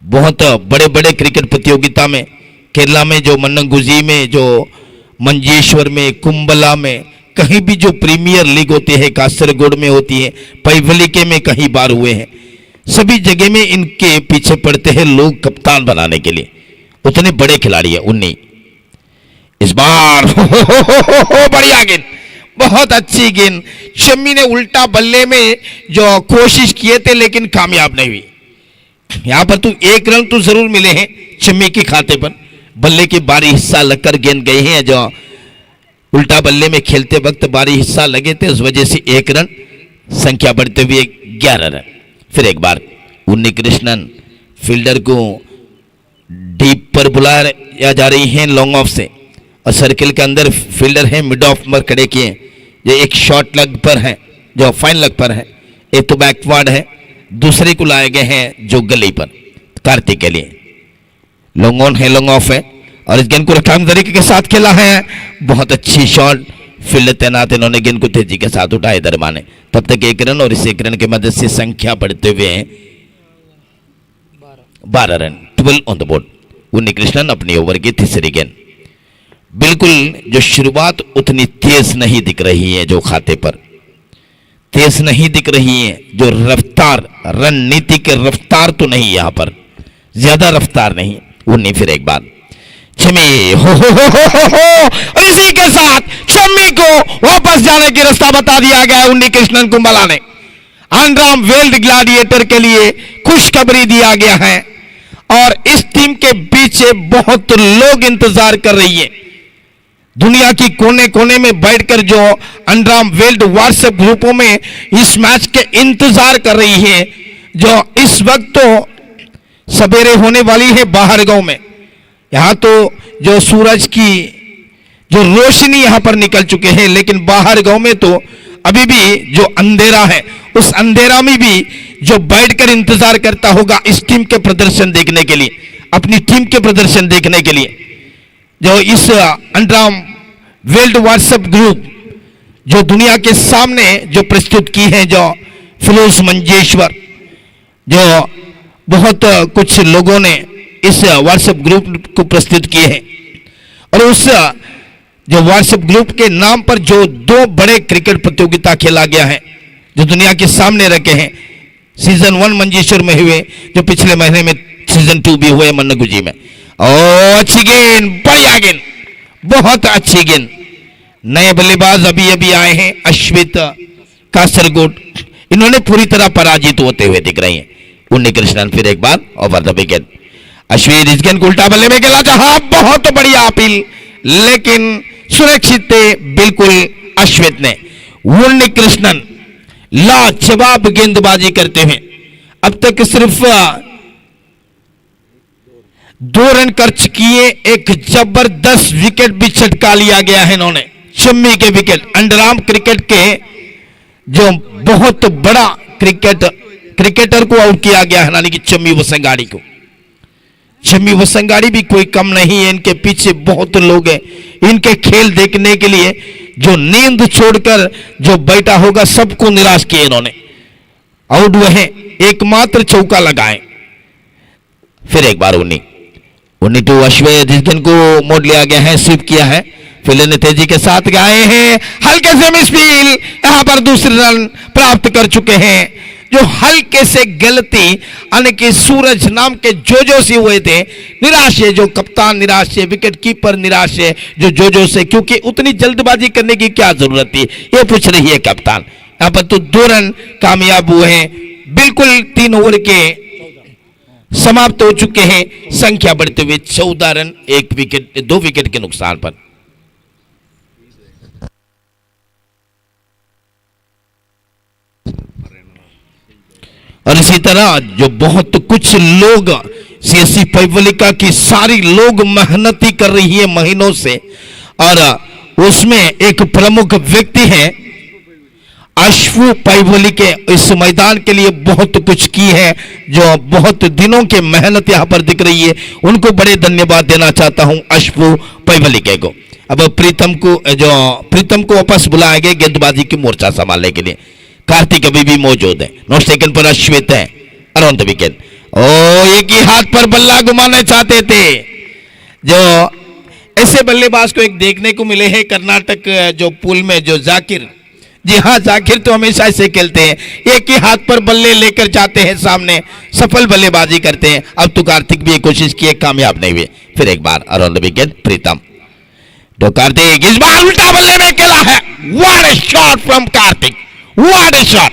बहुत बड़े बड़े क्रिकेट प्रतियोगिता में, केरला में जो मन्नंगुजी में, जो मंजेश्वर में, कुंबला में, कहीं भी जो प्रीमियर लीग होती है, कासरगोड में होती है, पैवलिके में कई बार हुए हैं, सभी जगह में इनके पीछे पड़ते हैं लोग कप्तान बनाने के लिए, उतने बड़े खिलाड़ी है उन्नी। इस बार बढ़िया गेंद, बहुत अच्छी गेंद, शम्मी ने उल्टा बल्ले में जो कोशिश किए थे लेकिन कामयाब नहीं हुई। यहां पर तो 1 रन तो जरूर मिले हैं शम्मी के खाते पर, बल्ले के बारी हिस्सा लगकर गेंद गए हैं, जो उल्टा बल्ले में खेलते वक्त बारी हिस्सा लगे थे, उस वजह से 1 रन, संख्या बढ़ते हुए 11 रन। फिर एक बार उन्नी कृष्णन फील्डर को डीप पर बुलाया जा रही है लॉन्ग ऑफ से, और सर्किल के अंदर फील्डर है मिड ऑफ पर खड़े किए, जो एक शॉर्ट लेग पर है, जो फाइन लेग पर है, एक तो बैकवर्ड है, दूसरे को लाए गए हैं जो गली पर कार्तिक के लिए। लॉन्ग ऑन है, लॉन्ग ऑफ है, और इस गेंद को रफ्तार तरीके के साथ खेला है, बहुत अच्छी शॉट, फील्डर तैनात, इन्होंने गेंद को तेजी के साथ उठाए दरमाने, तब तक 1 रन, और इस 1 रन की मदद से संख्या बढ़ते हुए 12 रन, 12 ऑन द बोर्ड। उन्नी कृष्णन अपनी ओवर की तीसरी गेंद, बिल्कुल जो शुरुआत उतनी तेज नहीं दिख रही है, जो खाते पर तेज नहीं दिख रही है, जो रफ्तार रणनीति के रफ्तार तो नहीं, यहां पर ज्यादा रफ्तार नहीं। उन्नी फिर एक बार शम्मी हो, और इसी के साथ शम्मी को वापस जाने की रास्ता बता दिया गया है उन्नी कृष्णन कुंबला ने। अंडरआर्म वर्ल्ड ग्लैडिएटर के लिए खुशखबरी दिया गया है, और इस टीम के पीछे बहुत लोग इंतजार कर रही है, दुनिया की कोने कोने में बैठकर जो अंडरआर्म वर्ल्ड व्हाट्सएप ग्रुपों में इस मैच के इंतजार कर रही है, जो इस वक्त तो सवेरे होने वाली है बाहर गांव में, यहां तो जो सूरज की जो रोशनी यहां पर निकल चुके हैं, लेकिन बाहर गांव में तो अभी भी जो अंधेरा है, उस अंधेरा में भी जो बैठकर इंतजार करता होगा इस टीम के प्रदर्शन देखने के लिए, अपनी टीम के प्रदर्शन देखने के लिए। जो इस अंडरआर्म वर्ल्ड व्हाट्सएप ग्रुप जो दुनिया के सामने जो प्रस्तुत की है, जो फिरोज मंजेश्वर, जो बहुत कुछ लोगों ने इस व्हाट्सएप ग्रुप को प्रस्तुत किए हैं, और उस जो व्हाट्सएप ग्रुप के नाम पर जो 2 बड़े क्रिकेट प्रतियोगिता खेला गया है, जो दुनिया के सामने रखे हैं, सीजन 1 मंजेश्वर में हुए, जो पिछले महीने में सीजन 2 भी हुए मन्नगुजी में। और अच्छी गेंद, बढ़िया गेंद, बहुत अच्छी गेंद। नए बल्लेबाज अभी अभी आए हैं अश्वित कासरगोड, इन्होंने पूरी तरह पराजित होते हुए दिख रहे हैं। उन्नी कृष्णन फिर एक बार ओवर द विकेट, अश्वित इस गेंद को उल्टा बल्ले में खेला था, बहुत बढ़िया अपील, लेकिन सुरक्षित थे बिल्कुल अश्वित ने। उन्नी कृष्णन लाजवाब गेंदबाजी करते हैं, अब तक सिर्फ 2 रन खर्च किए, एक जबरदस्त विकेट भी चटका लिया गया है इन्होंने, शम्मी के विकेट। अंडरआर्म क्रिकेट के जो बहुत बड़ा क्रिकेटर को आउट किया गया है, यानी कि शम्मी वसंगाड़ी को। शम्मी वसंगाड़ी भी कोई कम नहीं है, इनके पीछे बहुत लोग हैं, इनके खेल देखने के लिए जो नींद छोड़कर जो बैठा होगा, सबको निराश किए इन्होंने, आउट हुए हैं, एकमात्र चौका लगाए। फिर एक बार 19 अश्वित, जिस गेंद को मोड़ लिया गया है, स्वीप किया है, फील्डर ने तेजी के साथ गए हैं, हल्के से मिस फील्ड, यहां पर दूसरे रन प्राप्त कर चुके हैं जो हल्के से गलती यानी कि सूरज नाम के जोजो से हुए थे। निराश है जो कप्तान, निराश है विकेट कीपर, निराश है जो जोजो से, क्योंकि उतनी जल्दबाजी करने की क्या जरूरत थी, ये पूछ रही है कप्तान। यहां पर तो 2 रन कामयाब हुए हैं, बिल्कुल 3 ओवर के समाप्त हो चुके हैं, संख्या बढ़ते हुए 14 रन 2 विकेट के नुकसान पर। और इसी तरह जो बहुत कुछ लोग सीएससी पैवलिका की सारी लोग मेहनती कर रही है महीनों से, और उसमें एक प्रमुख व्यक्ति है अश्वु पैवली के, इस मैदान के लिए बहुत कुछ की है, जो बहुत दिनों के मेहनत यहां पर दिख रही है, उनको बड़े धन्यवाद देना चाहता हूं अश्वु पैवली के को। अब प्रीतम को वापस बुलाया गया गेंदबाजी की मोर्चा संभालने के लिए। कार्तिक अभी भी मौजूद है, नॉट सेकंड पर अश्वित है अराउंड द विकेट। एक ही हाथ पर बल्ला घुमाना चाहते थे, जो ऐसे बल्लेबाज को एक देखने को मिले हैं कर्नाटक जो पूल में, जो जाकिर, जी हाँ जाकिर तो हमेशा ऐसे खेलते हैं, एक ही हाथ पर बल्ले लेकर जाते हैं सामने, सफल बल्लेबाजी करते हैं। अब तो कार्तिक भी कोशिश किए, कामयाब नहीं हुए। फिर एक बार अराउंड द विकेट प्रीतम, तो कार्तिक इस बार उल्टा बल्ले में खेला है। What a shot from Kartik, what a shot,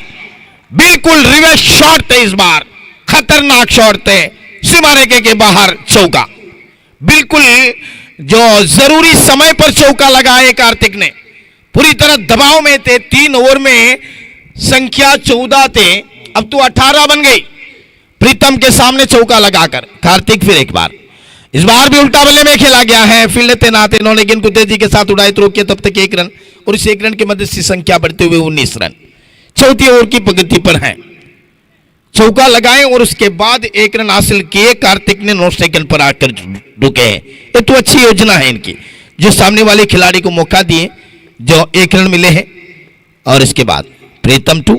बिल्कुल रिवर्स शॉट थे इस बार, खतरनाक शॉट थे, सीमा रेखे के बाहर चौका, बिल्कुल जो जरूरी समय पर चौका लगाए कार्तिक ने, पूरी तरह दबाव में थे। 3 ओवर में संख्या 14 थे, अब तो 18 बन गई प्रीतम के सामने चौका लगाकर। कार्तिक फिर एक बार, इस बार भी उल्टा बल्ले में खेला गया है, फील्ड तैनात, इन्होंने गेंद को तेजी के साथ उड़ाए, थ्रो किया, तब तक 1 रन, और इस 1 रन की मदद से संख्या बढ़ते हुए 19 रन, चौथी ओवर की प्रगति पर है। चौका लगाए और उसके बाद 1 रन हासिल किए, कार्तिक ने 9 सेकंड पर आकर रुके हैं। ये तो अच्छी योजना है इनकी, जो सामने वाले खिलाड़ी को मौका दिए, जो 1 रन मिले हैं। और इसके बाद प्रीतम टू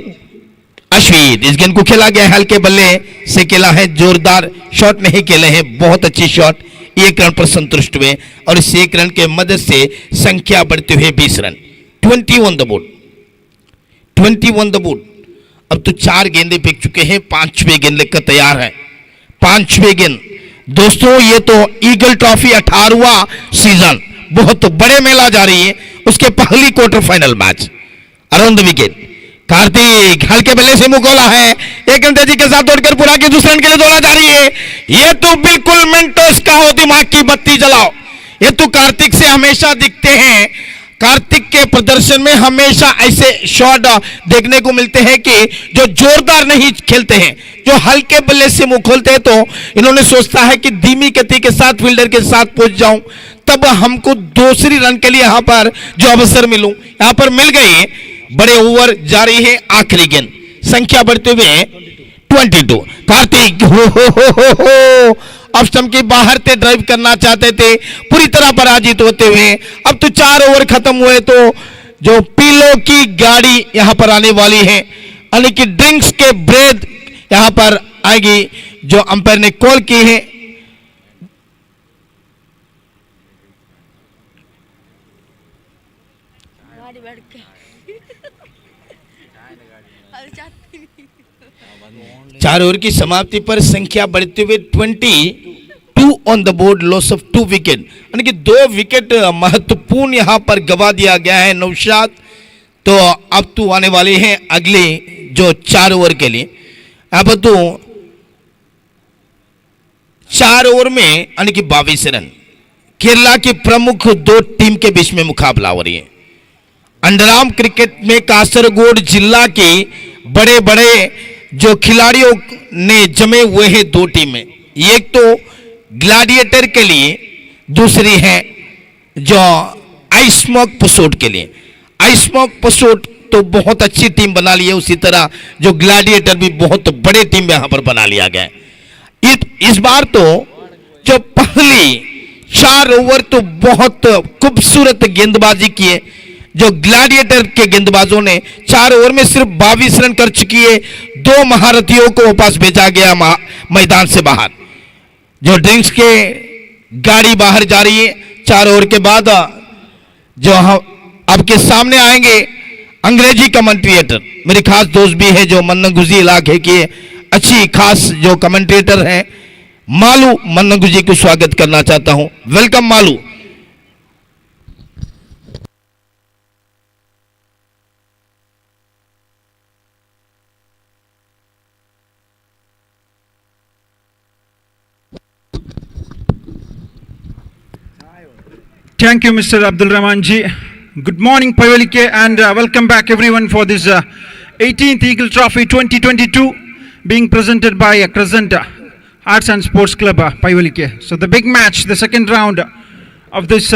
अश्वित, इस गेंद को खेला गया हल्के बल्ले से खेला है, जोरदार शॉट नहीं खेले हैं, बहुत अच्छी शॉट, 1 रन पर संतुष्ट हुए, और इस 1 रन के मदद से संख्या बढ़ते हुए 20 run, 20 on the board, 20 on the board. अब तो 4 गेंदें फेंक चुके हैं, 5वें गेंद लेकर तैयार है, 5वें गेंद। दोस्तों ये तो ईगल ट्रॉफी 18वां सीजन, बहुत बड़े मेला जा रही है, उसके पहली quarter final match. Around the wicket Kartik हल्के बल्ले से मुकोला है, 1 रन तेजी के साथ दौड़कर पूरा के दूसरे रन के लिए दौड़ा जा रही है। ये तो बिल्कुल मेंटोस का हो, दिमाग की बत्ती जलाओ, ये तो कार्तिक से हमेशा दिखते हैं। कार्तिक के प्रदर्शन में हमेशा ऐसे शॉट देखने को मिलते हैं कि जो जोरदार नहीं खेलते हैं, जो हल्के बल्ले से मुंह खोलते हैं, तो इन्होंने सोचता है कि धीमी गति के साथ फील्डर के साथ पहुंच जाऊं, तब हमको दूसरी रन के लिए यहां पर जो अवसर मिलूं, यहां पर मिल गए। बड़े ओवर जारी है, आखिरी गेंद, संख्या बढ़ते हुए 22। कार्तिक हो ऑफ स्टंप के बाहर से ड्राइव करना चाहते थे, पूरी तरह पराजित होते हुए। अब तो 4 ओवर खत्म हुए, तो जो पीलो की गाड़ी यहां पर आने वाली है, यानी कि ड्रिंक्स के ब्रेड यहां पर आएगी, जो अंपायर ने कॉल की है। चार ओवर की समाप्ति पर संख्या बढ़ते हुए 22 on the board, loss of 2 wicket, यानी कि 2 विकेट महत्वपूर्ण यहां पर गवा दिया गया है नौशाद। तो अब तो आने वाले हैं अगले जो 4 ओवर के लिए। अब तो 4 ओवर में यानी कि 22 रन, केरला की प्रमुख 2 टीम के बीच में मुकाबला हो रही है। अंडरआर्म क्रिकेट में कासरगोड जिला के बड़े बड़े जो खिलाड़ियों ने जमे हुए हैं 2 टीमें, एक तो ग्लैडिएटर के लिए, दूसरी है जो आइसमॉक पसोट के लिए। आइसमॉक पसोट तो बहुत अच्छी टीम बना ली है, उसी तरह जो ग्लैडिएटर भी बहुत बड़े टीम यहां पर बना लिया गया है। इस बार तो जो पहली 4 ओवर तो बहुत खूबसूरत गेंदबाजी की है, जो ग्लैडिएटर के गेंदबाजों ने 4 ओवर में सिर्फ 22 रन कर चुकी है। 2 महारथियों को वापस भेजा गया मैदान से बाहर, जो ड्रिंक्स के गाड़ी बाहर जा रही है। 4 ओवर के बाद जो हम आपके सामने आएंगे अंग्रेजी कमेंट्रेटर मेरे खास दोस्त भी है जो मन्नगुजी इलाके के अच्छी खास जो कमेंट्रेटर हैं, मालू मन्नगुजी को स्वागत करना चाहता हूं। Welcome Malu.
Thank you, Mr. Abdul Rahman ji. Good morning, Payolikhe, and welcome back everyone for this 18th Eagle Trophy 2022 being presented by Crescent Arts and Sports Club, Payolikhe. So the big match, the second round of this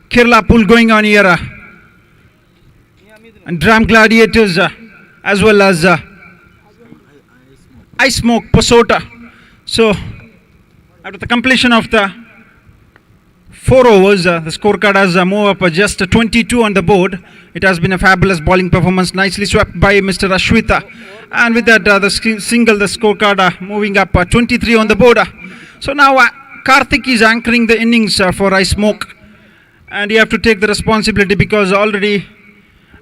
Kerla pool going on here, and Dram Gladiators as well as Ice Smoke Posota. So after the completion of the 4 overs, the scorecard has moved up just 22 on the board. It has been a fabulous bowling performance, nicely swept by Mr. Ashwita. And with that, the scorecard moving up 23 on the board. So now Karthik is anchoring the innings for Ice Smoke. And you have to take the responsibility because already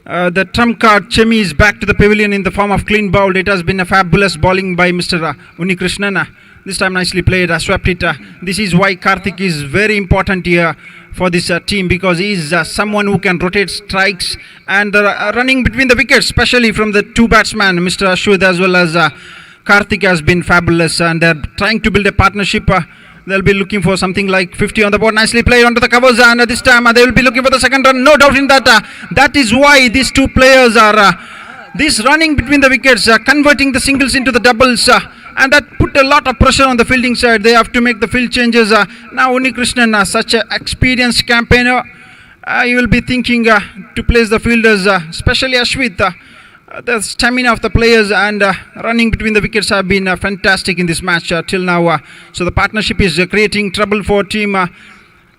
the trump card Chemi is back to the pavilion in the form of clean bowled. It has been a fabulous bowling by Mr. Unikrishnan. This time nicely played, swept it. This is why Karthik is very important here for this team because he is someone who can rotate strikes and running between the wickets, especially from the two batsmen, Mr. Ashwit as well as Karthik has been fabulous, and they're trying to build a partnership. They'll be looking for something like 50 on the board. Nicely played onto the covers, and this time they will be looking for the second run. No doubt in that. That is why these two players are this running between the wickets, converting the singles into the doubles. And that put a lot of pressure on the fielding side. They have to make the field changes. Now Unikrishnan, such an experienced campaigner, you will be thinking to place the fielders, especially Ashwit. The stamina of the players and running between the wickets have been fantastic in this match till now. So the partnership is creating trouble for team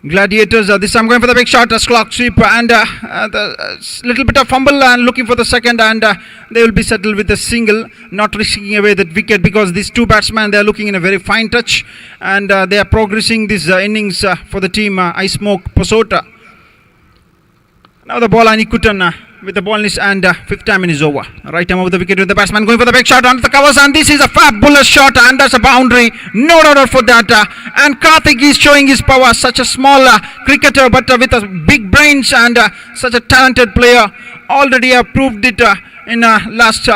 Gladiators. This time going for the big shot, a clock sweep and the little bit of fumble and looking for the second, and they will be settled with a single, not risking away that wicket because these two batsmen, they are looking in a very fine touch and they are progressing this innings for the team Ice Smoke Posota. Now the ball Anikutan with the ball list and fifth time in is over. Right time over the wicket with the batsman going for the big shot onto the covers, and this is a fabulous shot and that's a boundary, no doubt for that. And Karthik is showing his power, such a small cricketer but with a big brains and such a talented player. Already proved it in last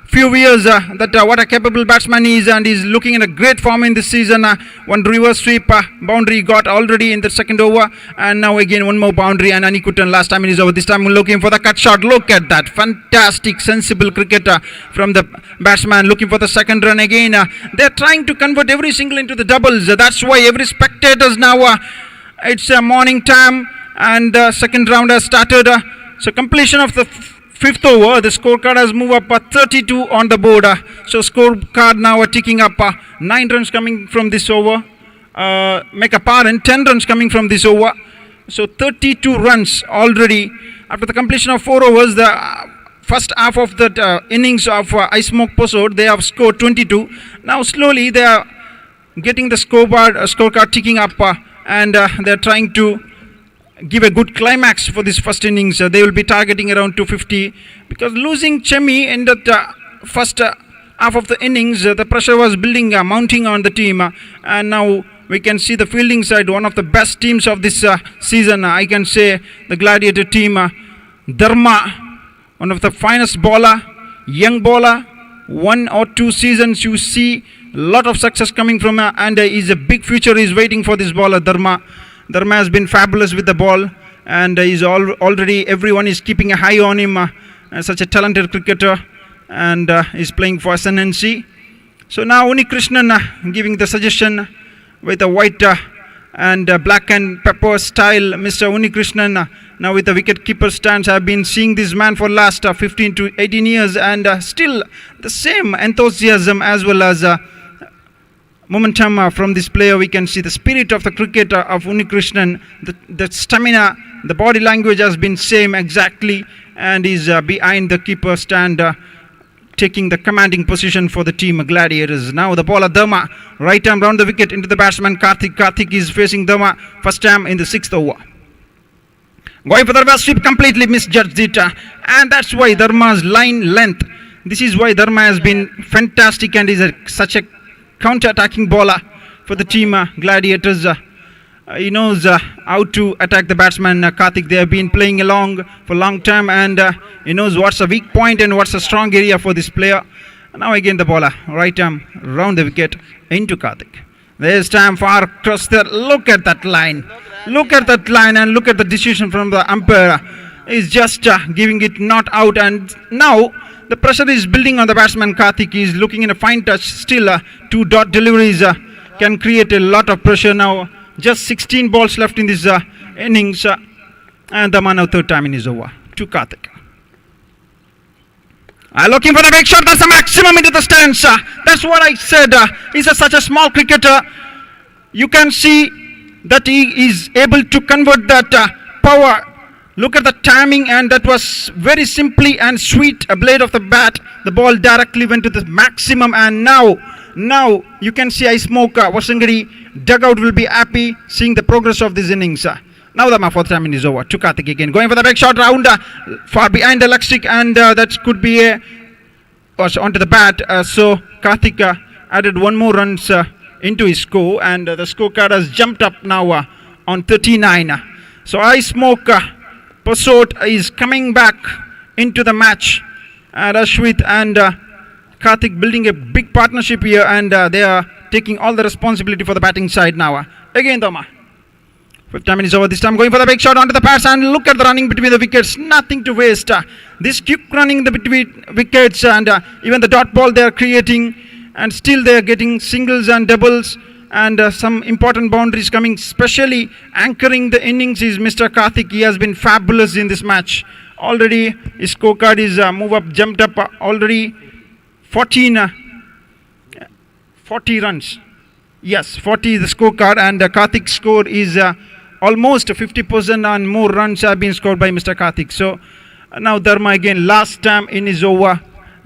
few years that what a capable batsman he is, and he's looking in a great form in this season. One reverse sweep boundary got already in the second over, and now again one more boundary, and Anikutan last time it is over. This time looking for the cut shot. Look at that fantastic sensible cricketer from the batsman looking for the second run again. They're trying to convert every single into the doubles. That's why every spectators now it's morning time and second round has started. So completion of the fifth over, the scorecard has moved up 32 on the board. So scorecard now ticking up 9 runs coming from this over. Make a pardon, 10 runs coming from this over. So 32 runs already after the completion of 4 overs. The first half of the innings of Ice Smoke Posot, they have scored 22. Now slowly they are getting the scorecard ticking up and they are trying to give a good climax for this first innings. They will be targeting around 250 because losing Chemi in that first half of the innings, the pressure was building, mounting on the team, and now we can see the fielding side, one of the best teams of this season. I can say the Gladiator team, Dharma, one of the finest bowler, young bowler, 1 or 2 seasons you see a lot of success coming from and is a big future is waiting for this bowler Dharma. Dharma has been fabulous with the ball, and he's already everyone is keeping a eye on him. Such a talented cricketer, and is playing for SNNC. So now Unikrishnan giving the suggestion with a white and black and pepper style. Mr. Unikrishnan now with the wicket keeper stance. I've been seeing this man for last 15 to 18 years, and still the same enthusiasm as well as momentum from this player. We can see the spirit of the cricketer of Unikrishnan, the stamina, the body language has been same exactly, and is behind the keeper stand taking the commanding position for the team Gladiators. Now the bowler Dharma, right arm round the wicket into the batsman Karthik. Karthik is facing Dharma first time in the 6th over. Going for the reverse sweep, completely misjudged it. And that's why Dharma's line length. This is why Dharma has been fantastic and is such a counter-attacking bowler for the team Gladiators. He knows how to attack the batsman Karthik. They have been playing along for a long time, and he knows what's a weak point and what's a strong area for this player. Now again the bowler, right arm round the wicket into Karthik. There's time far across there. Look at that line. Look at that line and look at the decision from the umpire. He's just giving it not out, and now the pressure is building on the batsman Karthik. He's looking in a fine touch. Still, 2 dot deliveries can create a lot of pressure now. Just 16 balls left in this innings, and the man now third time in his over to Karthik. Looking for the big shot. That's the maximum into the stands. That's what I said. He's such a small cricketer. You can see that he is able to convert that power. Look at the timing, and that was very simply and sweet. A blade of the bat. The ball directly went to the maximum, and now you can see I smoke. Vasangari dugout will be happy seeing the progress of this innings. Now the fourth time in is over to Karthik again. Going for the big shot round far behind the leg stick, and that could be onto the bat. So Karthik added one more runs into his score, and the scorecard has jumped up now on 39. So I smoke Pasot is coming back into the match. Rashwit and Karthik building a big partnership here, and they are taking all the responsibility for the batting side now. Again Dharma. Fifth time is over. This time going for the big shot onto the pads, and look at the running between the wickets. Nothing to waste. This quick running between wickets, and even the dot ball they are creating, and still they are getting singles and doubles, and some important boundaries coming. Especially anchoring the innings is Mr. Karthik. He has been fabulous in this match. Already his scorecard is jumped up already 40 runs. Yes, 40 is the scorecard, and Karthik's score is almost 50%, and more runs have been scored by Mr. Karthik. So now Dharma again, last time in his over.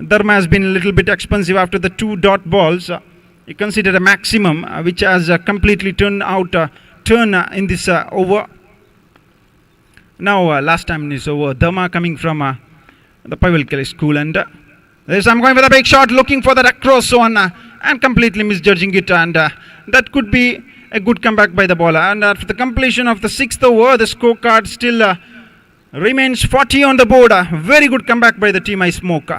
Dharma has been a little bit expensive after the 2 dot balls. He considered a maximum, which has completely turned in this over. Now last time in his over, Dharma coming from the Pavilkali school, and there's I'm going for the big shot, looking for that across one, and completely misjudging it, and that could be a good comeback by the bowler. And after the completion of the 6th over, the scorecard still remains 40 on the board. Very good comeback by the team I smoke.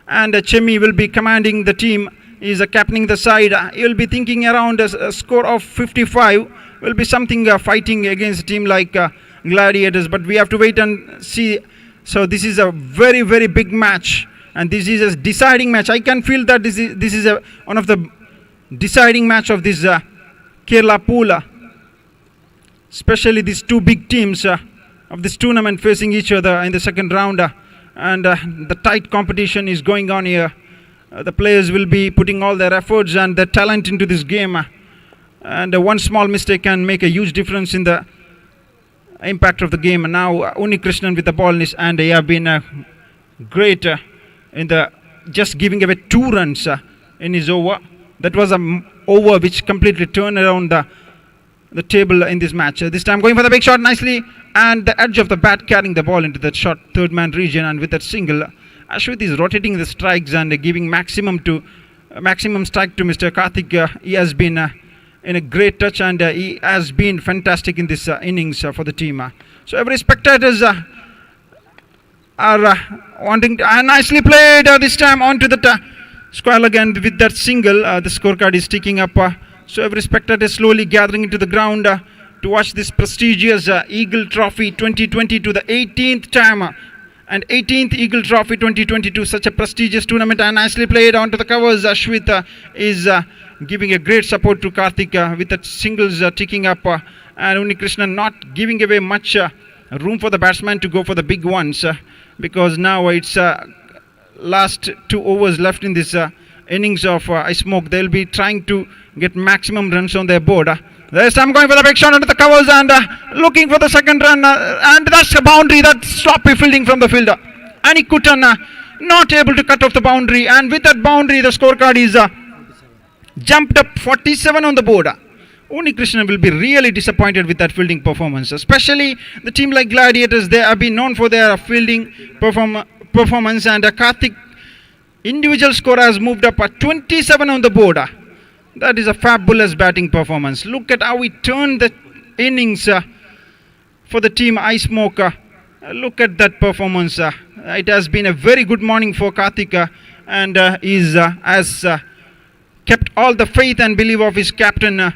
And Chemi will be commanding the team. He is captaining the side. He will be thinking around a score of 55. Will be something fighting against a team like Gladiators, but we have to wait and see. So this is a very, very big match, and this is a deciding match. I can feel that this is one of the deciding match of this Kerla pool, especially these 2 big teams of this tournament facing each other in the second round, and the tight competition is going on here. The players will be putting all their efforts and their talent into this game, and one small mistake can make a huge difference in the impact of the game. Now Unikrishnan with the ball in his hand. He have been great in the just giving away 2 runs in his over. That was an over which completely turned around the table in this match. This time going for the big shot nicely, and the edge of the bat carrying the ball into that short third man region, and with that single, Ashwit is rotating the strikes and giving maximum strike to Mr. Karthik. He has been in a great touch, and he has been fantastic in this innings for the team. So every spectators are wanting to, nicely played this time onto the square again with that single. The scorecard is ticking up. So every spectator is slowly gathering into the ground to watch this prestigious Eagle Trophy 2020 to the 18th time, and 18th Eagle Trophy 2022. Such a prestigious tournament, and nicely played onto the covers. Ashwit is giving a great support to Karthik with that singles ticking up, and Unikrishnan not giving away much room for the batsman to go for the big ones, because now it's last 2 overs left in this innings of I smoke. They'll be trying to get maximum runs on their board. There's time going for the big shot onto the covers, and looking for the second run, and that's a boundary. That sloppy fielding from the fielder, and he couldn't not able to cut off the boundary, and with that boundary the scorecard is jumped up 47 on the board. Uni Krishnan will be really disappointed with that fielding performance. Especially the team like Gladiators, they have been known for their fielding performance, and Karthik individual score has moved up at 27 on the board. That is a fabulous batting performance. Look at how he turned the innings for the team Ice Smoke. Look at that performance. It has been a very good morning for Karthik, and has kept all the faith and belief of his captain,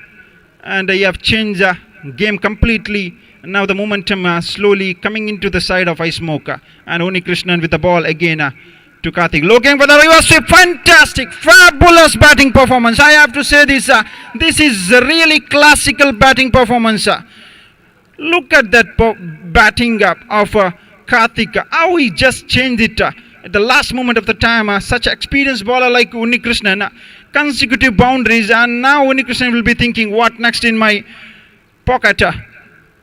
and he have changed the game completely. Now the momentum slowly coming into the side of Ice Smoke, and Uni Krishnan with the ball again to Karthik. Looking for the reverse sweep. Fantastic, fabulous batting performance. I have to say this. This is a really classical batting performance. Look at that batting of Karthik. How he just changed it at the last moment of the time. Such experienced bowler like Uni Krishnan. Consecutive boundaries, and now Uni Krishnan will be thinking, what next in my pocket?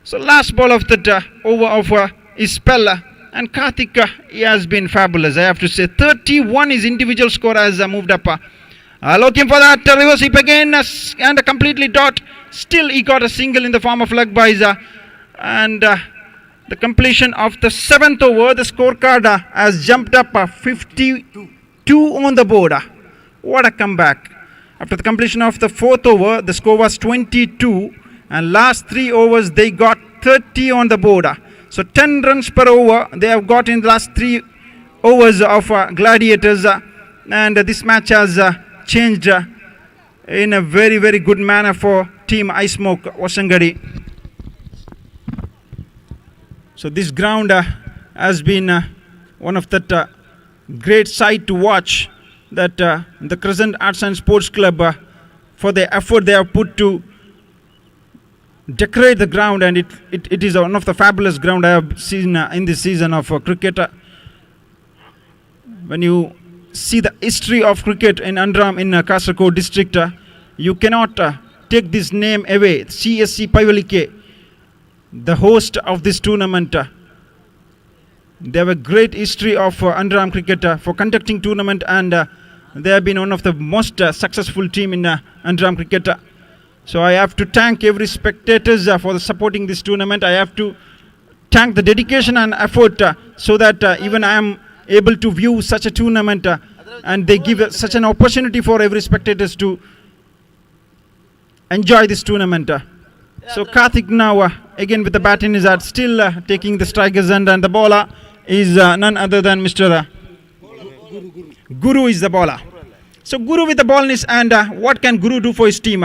So last ball of the over of his spell, and Karthik, he has been fabulous. I have to say 31 his individual score has moved up. Looking for that reverse sweep again, and a completely dot. Still he got a single in the form of leg buys, and the completion of the 7th over, the scorecard has jumped up 52 on the board. What a comeback. After the completion of the 4th over, the score was 22, and last 3 overs they got 30 on the board. So 10 runs per over they have got in the last 3 overs of Gladiators, and this match has changed in a very, very good manner for team Ice Smoke Vasangadi. So this ground has been one of that great sight to watch, that the Crescent Arts and Sports Club, for the effort they have put to decorate the ground, and it is one of the fabulous ground I have seen in this season of cricket. When you see the history of cricket in Underarm in Kasaragod district, you cannot take this name away. CSC Paivalike, the host of this tournament, they have a great history of Underarm cricket for conducting tournament, and they have been one of the most successful team in Underarm cricket. So I have to thank every spectators for supporting this tournament. I have to thank the dedication and effort so that even I am able to view such a tournament, and they give such an opportunity for every spectators to enjoy this tournament. So Karthik now again with the bat in his hand, still taking the strikers, and the bowler is none other than Mr. Guru is the bowler. So Guru with the ball in his hand, what can Guru do for his team?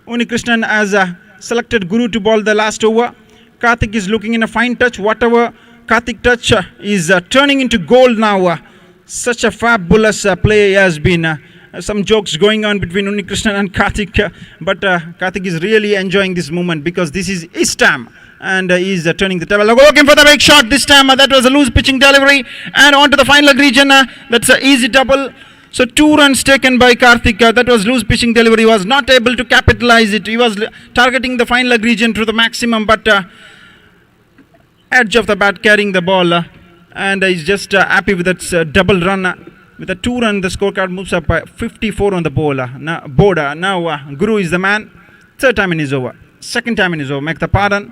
Uni Krishnan has selected Guru to bowl the last over. Karthik is looking in a fine touch. Whatever Karthik touch is turning into gold now. Such a fabulous play has been. Some jokes going on between Uni Krishnan and Karthik, but Karthik is really enjoying this moment because this is his time, and he is turning the table. Looking for the big shot this time. That was a loose pitching delivery, and on to the final region. That's an easy double. So 2 runs taken by Karthik. That was loose pitching delivery. He was not able to capitalize it. He was targeting the final leg region to the maximum, but edge of the bat carrying the ball, and he's just happy with that double run. With a 2 run, the scorecard moves up by 54 on the board. Now Guru is the man. 3rd time in his over. 2nd time in his over. Make the pardon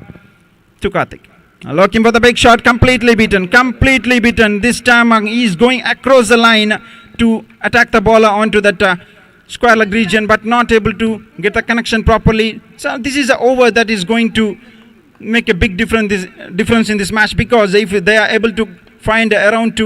to Karthik. Looking for the big shot. Completely beaten. Completely beaten. This time he is going across the line to attack the ball onto that square leg region, but not able to get the connection properly. So this is an over that is going to make a big difference in this match, because if they are able to find around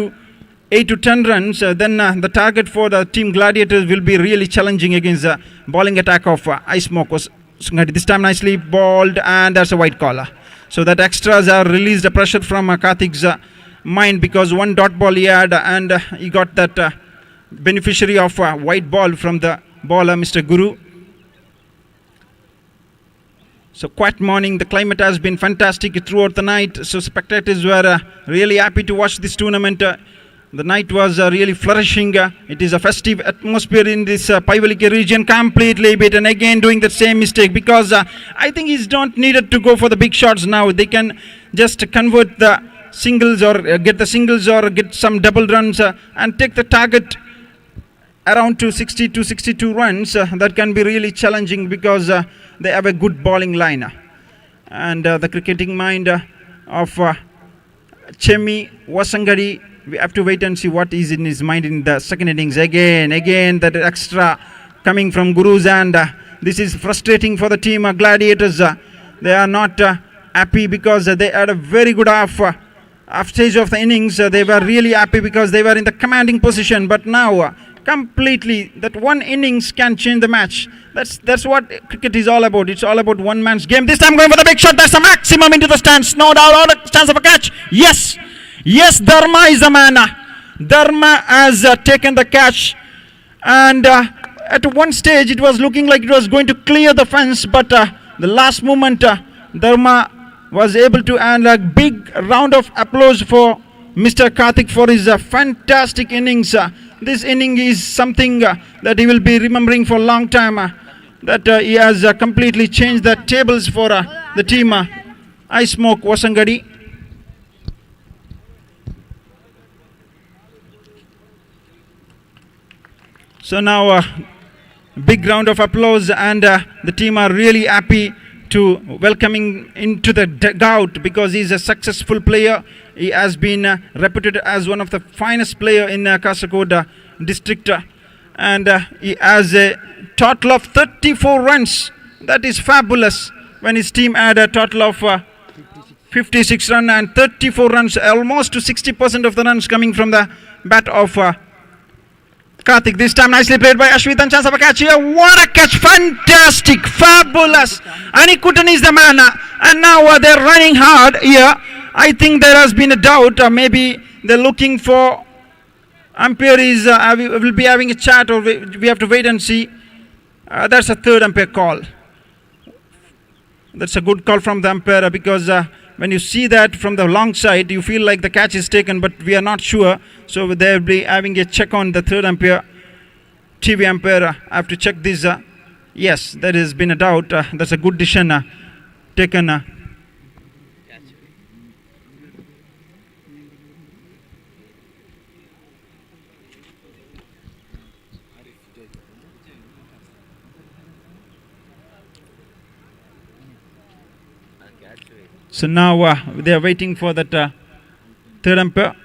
8 to 10 runs, then the target for the team Gladiators will be really challenging against the bowling attack of Ice Smoke. This time nicely bowled, and that's a white collar. So that extras are released the pressure from Karthik's mind, because 1 dot ball he had, and he got that beneficiary of white ball from the bowler, Mr. Guru. So quiet morning, the climate has been fantastic throughout the night, so spectators were really happy to watch this tournament. The night was really flourishing. It is a festive atmosphere in this Paivalike region. Completely beaten, again doing the same mistake, because I think he's not needed to go for the big shots now. They can just convert the singles, or get the singles, or get some double runs and take the target around to 60 to 62 runs, that can be really challenging because they have a good bowling line. And the cricketing mind of Chemi Wasangari, we have to wait and see what is in his mind in the second innings. Again, that extra coming from Gurus, and this is frustrating for the team Gladiators. They are not happy because they had a very good half stage of the innings. They were really happy because they were in the commanding position, but now completely that one innings can change the match. That's what cricket is all about. It's all about one man's game. This time going for the big shot. That's a maximum into the stands. No doubt, all the chance of a catch. Yes, Dharma is the man. Dharma has taken the catch, and at one stage it was looking like it was going to clear the fence, but the last moment Dharma was able to earn a big round of applause for Mr. Karthik for his fantastic innings. This inning is something that he will be remembering for a long time. That he has completely changed the tables for the team. I Smoke Wasangadi. So now big round of applause, and the team are really happy to welcoming into the dugout because he's a successful player. He has been reputed as one of the finest player in Kasaragod district, and he has a total of 34 runs. That is fabulous when his team had a total of 56 runs and 34 runs, almost to 60% of the runs coming from the bat of Karthik. This time nicely played by Ashwit, and chance of a catch here. What a catch! Fantastic! Fabulous! Anikuttan is the man, and now they're running hard here. I think there has been a doubt. Maybe they're looking for umpire is will be having a chat, or we have to wait and see. That's a third umpire call. That's a good call from the umpire because when you see that from the long side, you feel like the catch is taken, but we are not sure. So they'll be having a check on the third umpire. TV umpire, I have to check this. Yes, there has been a doubt. That's a good decision taken. So now they are waiting for that third umpire.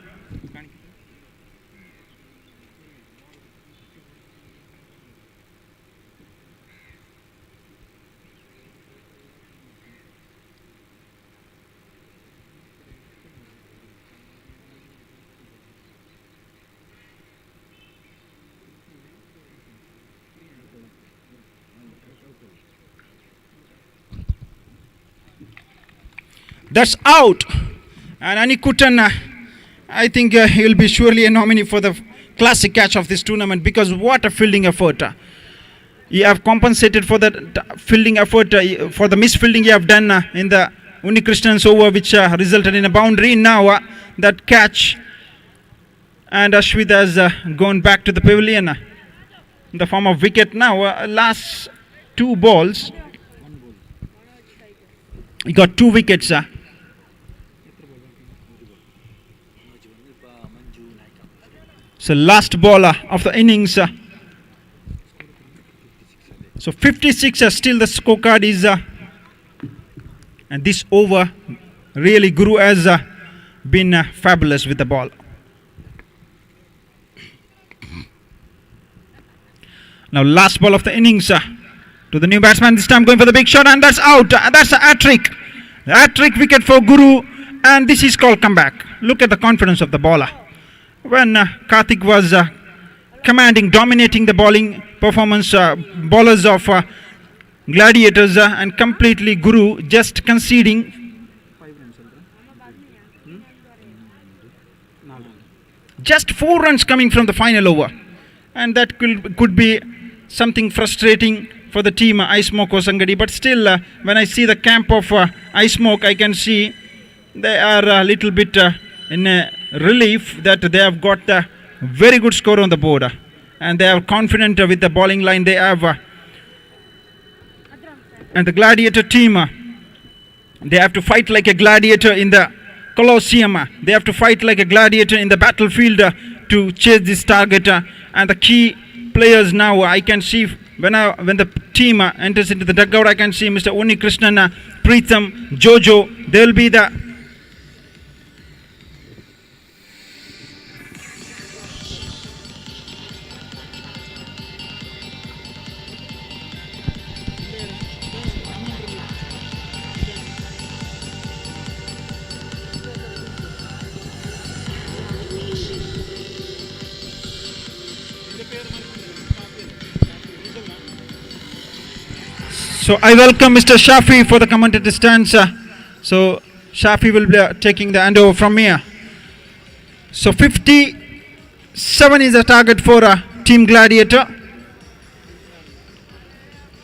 That's out. And Anikuttan, I think he'll be surely a nominee for the classic catch of this tournament because what a fielding effort. You have compensated for that fielding effort, for the misfielding you have done in the Unikrishnan's over, which resulted in a boundary. Now that catch, and Ashwit has gone back to the pavilion in the form of wicket. Now last two balls, he got 2 wickets. So last ball of the innings. So 56 still the scorecard is. And this over really Guru has been fabulous with the ball. Now last ball of the innings to the new batsman, this time going for the big shot, and that's out. That's a hat-trick. Hat-trick wicket for Guru, and this is called comeback. Look at the confidence of the bowler. When Karthik was commanding, dominating the bowling performance, bowlers of Gladiators, and completely Guru just conceding. Just 4 runs coming from the final over, and that could be something frustrating for the team I Smoke Wasangadi. But still, when I see the camp of I Smoke, I can see they are a little bit in relief that they have got a very good score on the board, and they are confident with the bowling line they have. And the Gladiator team, they have to fight like a gladiator in the Colosseum. They have to fight like a gladiator in the battlefield to chase this target. And the key players now. I can see when the team enters into the dugout, I can see Mr. Onni Krishnan, Preetham, Jojo. They will be the So I welcome Mr. Shafi for the commentator stance. So Shafi will be taking the handover from me. So 57 is the target for Team Gladiator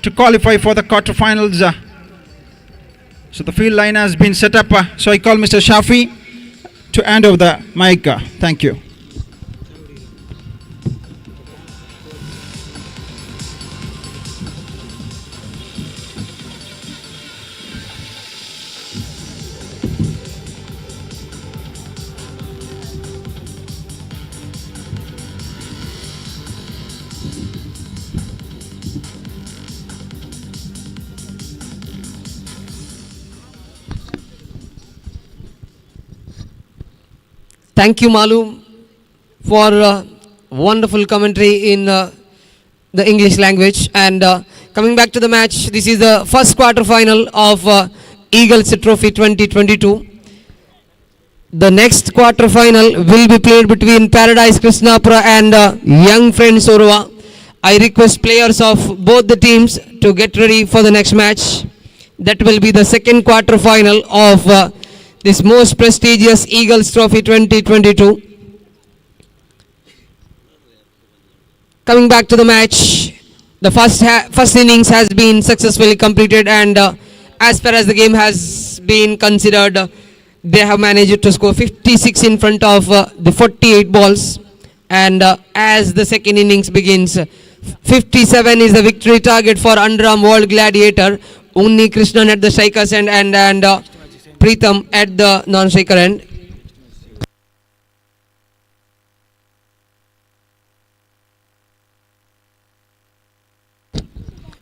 to qualify for the quarterfinals. So the field line has been set up. So I call Mr. Shafi to hand over the mic. Thank you.
Thank you, Malu, for wonderful commentary in the English language. And coming back to the match, this is the first quarter final of Eagles Trophy 2022. The next quarter final will be played between Paradise Krishnapura and Young Friends Orwa. I request players of both the teams to get ready for the next match. That will be the second quarter final of this most prestigious Eagles Trophy 2022. Coming back to the match, the first innings has been successfully completed, and as far as the game has been considered, they have managed to score 56 in front of the 48 balls. And as the second innings begins, 57 is the victory target for Underarm World Gladiator. Onni Krishnan at the strikers end and Preetham at the non-striker end.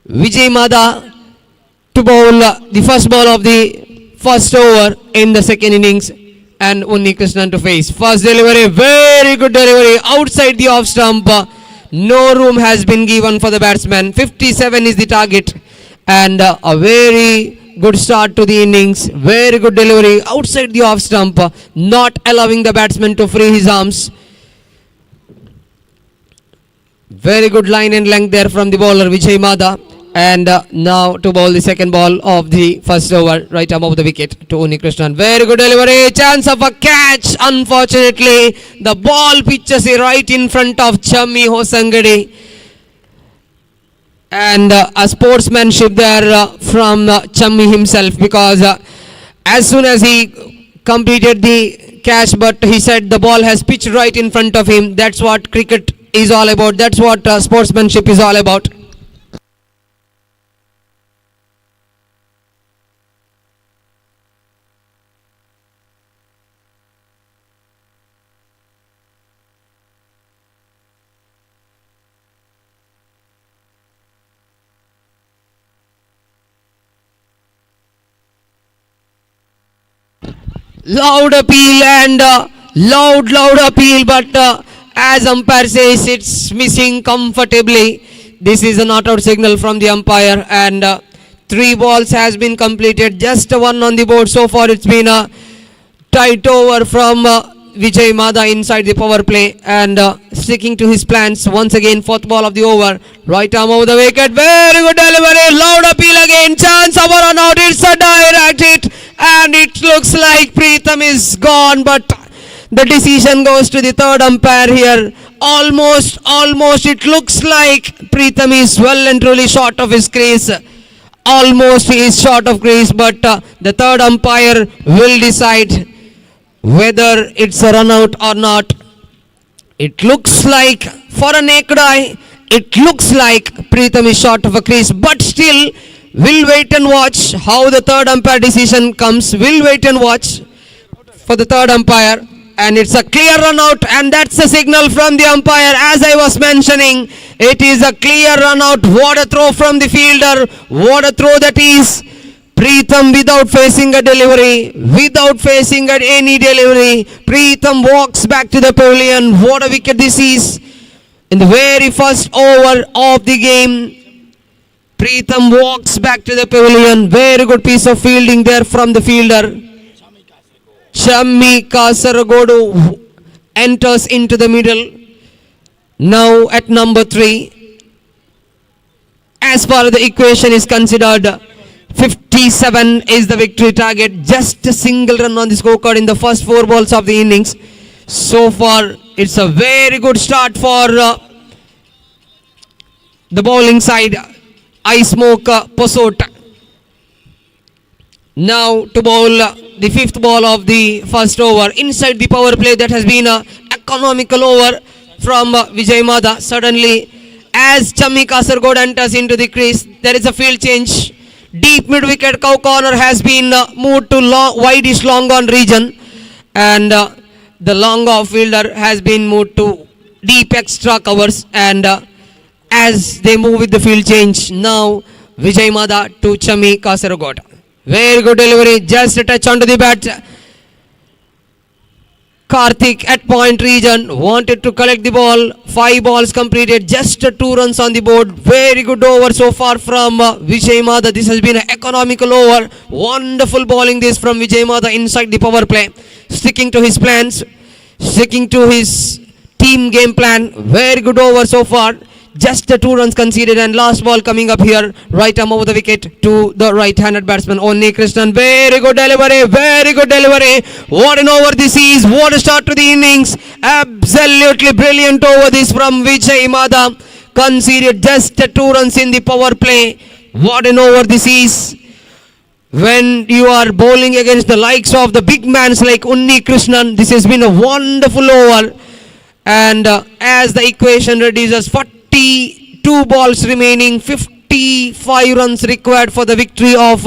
Vijay Mada to bowl the first ball of the first over in the second innings, and Onni Krishnan to face. First delivery, very good delivery outside the off stump. No room has been given for the batsman. 57 is the target, and a very good start to the innings. Very good delivery outside the off stump, not allowing the batsman to free his arms. Very good line and length there from the bowler Vijay Mada. And now to bowl the second ball of the first over, right above the wicket to Onni Krishnan. Very good delivery, chance of a catch. Unfortunately, the ball pitches right in front of Chammi Hosangadi. And a sportsmanship there from Chammi himself, because as soon as he completed the catch, but he said the ball has pitched right in front of him. That's what cricket is all about. That's what sportsmanship is all about. Loud appeal and loud appeal, but as umpire says, it's missing comfortably. This is a not out signal from the umpire, and 3 balls has been completed, just 1 on the board. So far it's been a tight over from Vijay Mada inside the power play, and sticking to his plans. Once again, 4th ball of the over, right arm over the wicket. Very good delivery, loud appeal again, chance of a run out. It's a direct hit, and it looks like Preetham is gone, but the decision goes to the third umpire here. Almost, it looks like Preetham is well and truly short of his crease. Almost he is short of crease, but the third umpire will decide whether it's a run out or not. It looks like, for a naked eye, it looks like Preetham is short of a crease, but still, we'll wait and watch how the third umpire decision comes. We'll wait and watch for the third umpire. and it's a clear run out, and that's the signal from the umpire. As I was mentioning, it is a clear run out. What a throw from the fielder, what a throw that is. Preetham without facing a delivery, without facing at any delivery, Preetham walks back to the pavilion. What a wicket this is in the very first over of the game. Preetham walks back to the pavilion. Very good piece of fielding there from the fielder. Chammi Kasaragodu enters into the middle. Now at number 3. As far as the equation is considered, 57 is the victory target. Just a single run on the scorecard in the first 4 balls of the innings. So far, it's a very good start for the bowling side. I smoke Posot. Now to bowl the 5th ball of the first over. Inside the power play, that has been an economical over from Vijay Mada. Suddenly, as Chammi Kasargod enters into the crease, there is a field change. Deep mid wicket cow corner has been moved to wideish long on region, and the long off fielder has been moved to deep extra covers. And as they move with the field change, now Vijay Mada to Chammi Kasaragod. Very good delivery, just a touch onto the bat. Karthik at point region wanted to collect the ball. 5 balls completed, just 2 runs on the board. Very good over so far from Vijay Mada. This has been an economical over. Wonderful bowling this from Vijay Mada inside the power play. Sticking to his plans, sticking to his team game plan. Very good over so far. Just 2 runs conceded, and last ball coming up here, right arm over the wicket to the right-handed batsman Onni Krishnan. Very good delivery, very good delivery. What an over this is. What a start to the innings. Absolutely brilliant over this from Vijay Mada. Conceded just 2 runs in the power play. What an over this is. When you are bowling against the likes of the big mans like Onni Krishnan, this has been a wonderful over. And as the equation reduces, 42 balls remaining, 55 runs required for the victory of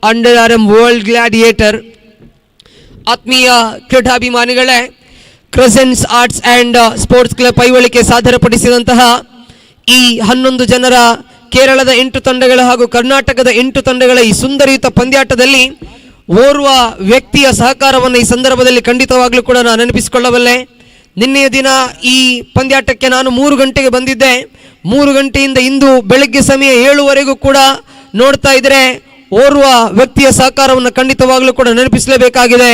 Underarm World Gladiator. ಆತ್ಮೀಯ ಕ್ರೀಡಾಭಿಮಾನಿಗಳೇ, Crescents Arts and Sports Club Paivalike ಸಾದರಪಡಿಸಿದಂತಹ ಈ 11 ಜನರ ಕೇರಳದ 8 ತಂಡಗಳ ಹಾಗೂ ಕರ್ನಾಟಕದ 8 ತಂಡಗಳ ಈ ಸುಂದರಯುತ ಪಂದ್ಯಾಟದಲ್ಲಿ ಓರ್ವ ವ್ಯಕ್ತಿಯ ಸಹಕಾರವನ್ನು ಈ ಸಂದರ್ಭದಲ್ಲಿ ಖಂಡಿತವಾಗ್ಲೂ ಕೂಡ ನಾನು ನೆನಪಿಸಿಕೊಳ್ಳಬಲ್ಲೆ. ನಿನ್ನೆಯ ದಿನ ಈ ಪಂದ್ಯಾಟಕ್ಕೆ ನಾನು 3 ಗಂಟೆಗೆ ಬಂದಿದ್ದೆ. 3 ಗಂಟೆಯಿಂದ ಇಂದು ಬೆಳಗ್ಗೆ ಸಮಯ 7ವರೆಗೂ ಕೂಡ ನೋಡ್ತಾ ಇದ್ರೆ ಓರ್ವ ವ್ಯಕ್ತಿಯ ಸಹಕಾರವನ್ನು ಖಂಡಿತವಾಗ್ಲೂ ಕೂಡ ನೆನಪಿಸಲೇಬೇಕಾಗಿದೆ.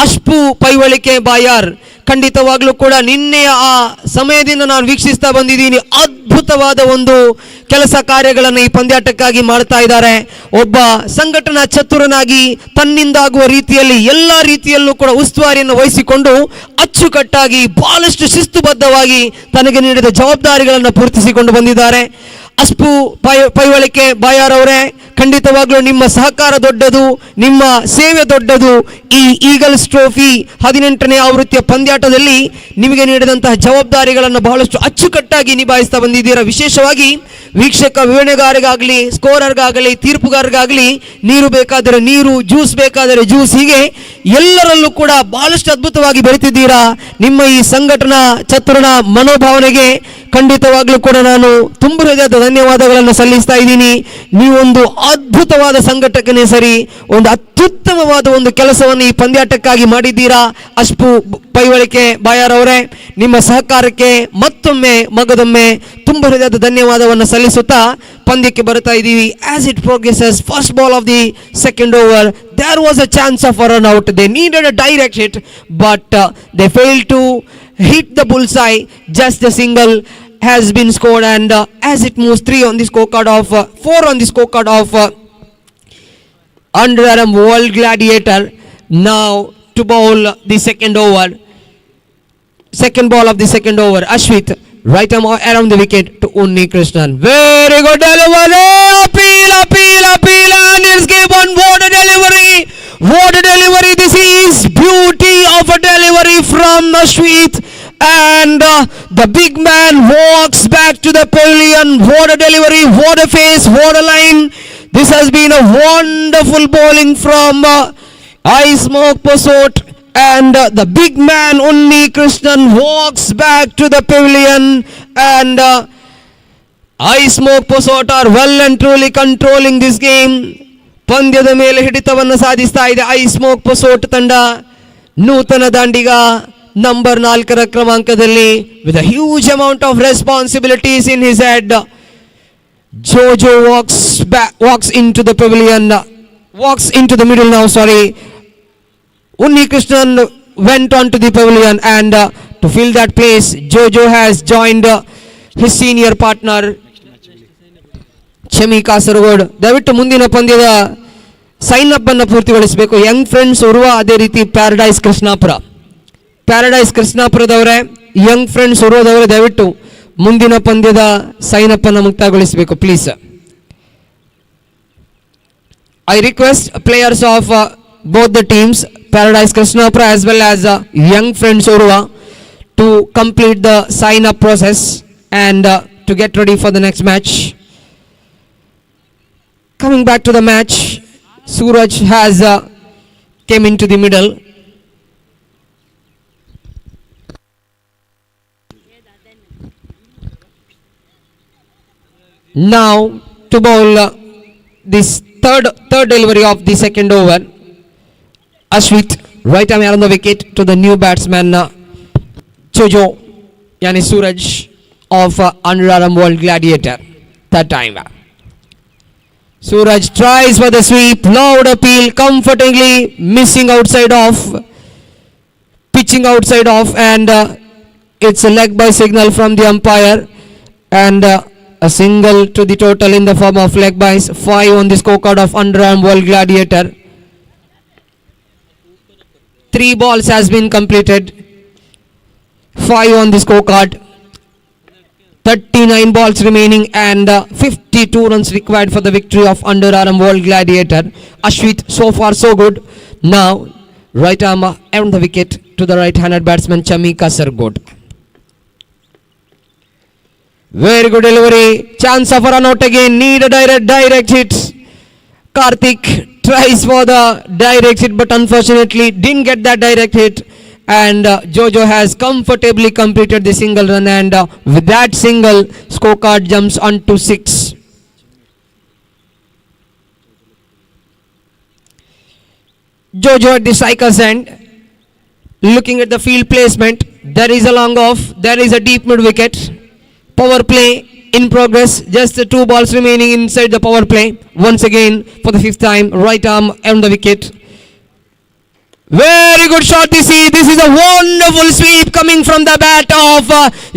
ಅಶ್ಪು ಪೈವಳಿಕೆ ಬಾಯಾರ್ ಖಂಡಿತವಾಗ್ಲೂ ಕೂಡ ನಿನ್ನೆಯ ಆ ಸಮಯದಿಂದ ನಾನು ವೀಕ್ಷಿಸ್ತಾ ಬಂದಿದ್ದೀನಿ. ಅದ್ಭುತವಾದ ಒಂದು ಕೆಲಸ ಕಾರ್ಯಗಳನ್ನು ಈ ಪಂದ್ಯಾಟಕ್ಕಾಗಿ ಮಾಡ್ತಾ ಇದ್ದಾರೆ. ಒಬ್ಬ ಸಂಘಟನಾ ಚತುರನಾಗಿ ತನ್ನಿಂದಾಗುವ ರೀತಿಯಲ್ಲಿ ಎಲ್ಲ ರೀತಿಯಲ್ಲೂ ಕೂಡ ಉಸ್ತುವಾರಿಯನ್ನು ವಹಿಸಿಕೊಂಡು ಅಚ್ಚುಕಟ್ಟಾಗಿ ಬಹಳಷ್ಟು ಶಿಸ್ತುಬದ್ಧವಾಗಿ ತನಗೆ ನೀಡಿದ ಜವಾಬ್ದಾರಿಗಳನ್ನು ಪೂರ್ತಿಸಿಕೊಂಡು ಬಂದಿದ್ದಾರೆ. ಅಶ್ಪು ಪೈವಳಿಕೆ ಬಾಯಾರ್ ಅವರೇ, ಖಂಡಿತವಾಗ್ಲೂ ನಿಮ್ಮ ಸಹಕಾರ ದೊಡ್ಡದು, ನಿಮ್ಮ ಸೇವೆ ದೊಡ್ಡದು. ಈ ಈಗಲ್ಸ್ ಟ್ರೋಫಿ 18ನೇ ಆವೃತ್ತಿಯ ಪಂದ್ಯಾಟದಲ್ಲಿ ನಿಮಗೆ ನೀಡಿದಂತಹ ಜವಾಬ್ದಾರಿಗಳನ್ನು ಬಹಳಷ್ಟು ಅಚ್ಚುಕಟ್ಟಾಗಿ ನಿಭಾಯಿಸ್ತಾ ಬಂದಿದ್ದೀರಾ. ವಿಶೇಷವಾಗಿ ವೀಕ್ಷಕ ವಿವರಣೆಗಾರರಿಗಾಗಲಿ, ಸ್ಕೋರರ್ಗಾಗಲಿ, ತೀರ್ಪುಗಾರರಿಗಾಗಲಿ ನೀರು ಬೇಕಾದರೆ ನೀರು, ಜ್ಯೂಸ್ ಬೇಕಾದರೆ ಜ್ಯೂಸ್, ಹೀಗೆ ಎಲ್ಲರಲ್ಲೂ ಕೂಡ ಬಹಳಷ್ಟು ಅದ್ಭುತವಾಗಿ ಬೆಳೆತಿದ್ದೀರಾ. ನಿಮ್ಮ ಈ ಸಂಘಟನಾ ಚತುರನ ಮನೋಭಾವನೆಗೆ ಖಂಡಿತವಾಗ್ಲೂ ಕೂಡ ನಾನು ತುಂಬ ಹೃದಯದ ಧನ್ಯವಾದಗಳನ್ನು ಸಲ್ಲಿಸ್ತಾ ಇದ್ದೀನಿ. ನೀವೊಂದು ಅದ್ಭುತವಾದ ಸಂಘಟಕನೇ ಸರಿ, ಒಂದು ಅತ್ಯುತ್ತಮವಾದ ಒಂದು ಕೆಲಸವನ್ನು ಈ ಪಂದ್ಯಾಟಕ್ಕಾಗಿ ಮಾಡಿದ್ದೀರಾ. ಅಶ್ಪು ಪೈವಳಿಕೆ ಬಾಯಾರ್ ಅವರೇ, ನಿಮ್ಮ ಸಹಕಾರಕ್ಕೆ ಮತ್ತೊಮ್ಮೆ ಮಗದೊಮ್ಮೆ ತುಂಬ ಹೃದಯದ ಧನ್ಯವಾದವನ್ನು ಸಲ್ಲಿಸುತ್ತಾ ಪಂದ್ಯಕ್ಕೆ ಬರ್ತಾ ಇದ್ದೀವಿ. As it progresses, first ball of the second over, there was a chance of a run out. They needed a direct hit, but they failed to hit the bullseye. Just a single has been scored, and as it moves 3 on the scorecard of 4 on the scorecard of Underarm World Gladiator. Now to bowl the second over, second ball of the second over, Ashwit right arm around the wicket to Onni Krishnan. Very good delivery, appeal, and it's given. What a delivery, what a delivery this is. Beauty of a delivery from Ashwit, and the big man walks back to the pavilion. What a delivery, what a face, what a line. This has been a wonderful bowling from I Smoke Posot. and the big man Unni Krishnan walks back to the pavilion, and I Smoke Posot are well and truly controlling this game. ಪಂದ್ಯದ ಮೇಲೆ ಹಿಡಿತವನ್ನು ಸಾಧಿಸ್ತಾ ಇದೆ I Smoke ಪೊಸೋಟ್ ತಂಡ. ನೂತನ ದಾಂಡಿಗ number 4ರ ಕ್ರಮಾಂಕದಲ್ಲಿ with a huge amount of responsibilities in his head. Jojo walks into the pavilion, walks into the middle now, sorry. Unni Krishnan went on to the pavilion, and to fill that place, Jojo has joined his senior partner Chemi Kasaragod. ದಯವಿಟ್ಟು ಮುಂದಿನ ಪಂದ್ಯದ sign up ಅನ್ನು ಪೂರ್ತಿಗೊಳಿಸಬೇಕು. Young friends Urwa, ಅದೇ ರೀತಿ paradise ಕೃಷ್ಣಾಪುರದವರೇ, Young friends ಉರ್ವದವರೇ ದಯವಿಟ್ಟು ಮುಂದಿನ ಪಂದ್ಯದ sign up ಅನ್ನು ಮುಕ್ತಾಯಗೊಳಿಸಬೇಕು please. I request players of both the teams, Paradise Krishnapura as well as Young Friends Urva, to complete the sign up process and to get ready for the next match. Coming back to the match, Suraj has came into the middle. Now to bowl this third delivery of the second over. Ashwit, right arm on the wicket to the new batsman Jojo, yani Suraj of Underarm World Gladiator. That time Suraj tries for the sweep, loud appeal, comfortably missing outside off, pitching outside off, and it's a leg by signal from the umpire, and a single to the total in the form of leg byes. 5 on the scorecard of Underarm World Gladiator. 3 balls has been completed. 5 on the scorecard. 39 balls remaining, and 52 runs required for the victory of Underarm World Gladiator. Ashwit, so far so good. Now, right arm on the wicket to the right-handed batsman Chami Kasaragod. Very good delivery. Chance of a run out again. Need a direct hit. Karthik tries for the direct hit, but unfortunately didn't get that direct hit. And Jojo has comfortably completed the single run, and with that single, scorecard jumps on to 6. Jojo at the striker's end, looking at the field placement. There is a long off. There is a deep mid wicket. Power play in progress. Just 2 balls remaining inside the power play. Once again, for the 5th time, right arm on the wicket. Very good shot this is. This is a wonderful sweep coming from the bat of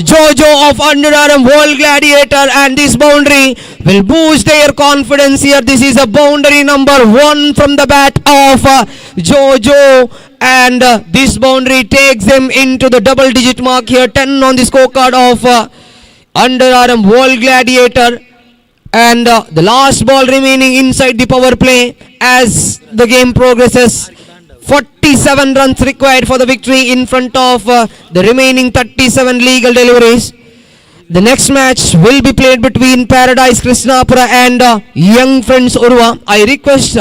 Jojo of Underarm World Gladiator, and this boundary will boost their confidence here. This is a boundary number 1 from the bat of Jojo, and this boundary takes them into the double digit mark here. 10 on the scorecard of Underarm World Gladiator, and the last ball remaining inside the power play as the game progresses. 47 runs required for the victory in front of the remaining 37 legal deliveries. The next match will be played between Paradise Krishnapura and Young Friends Urva. I request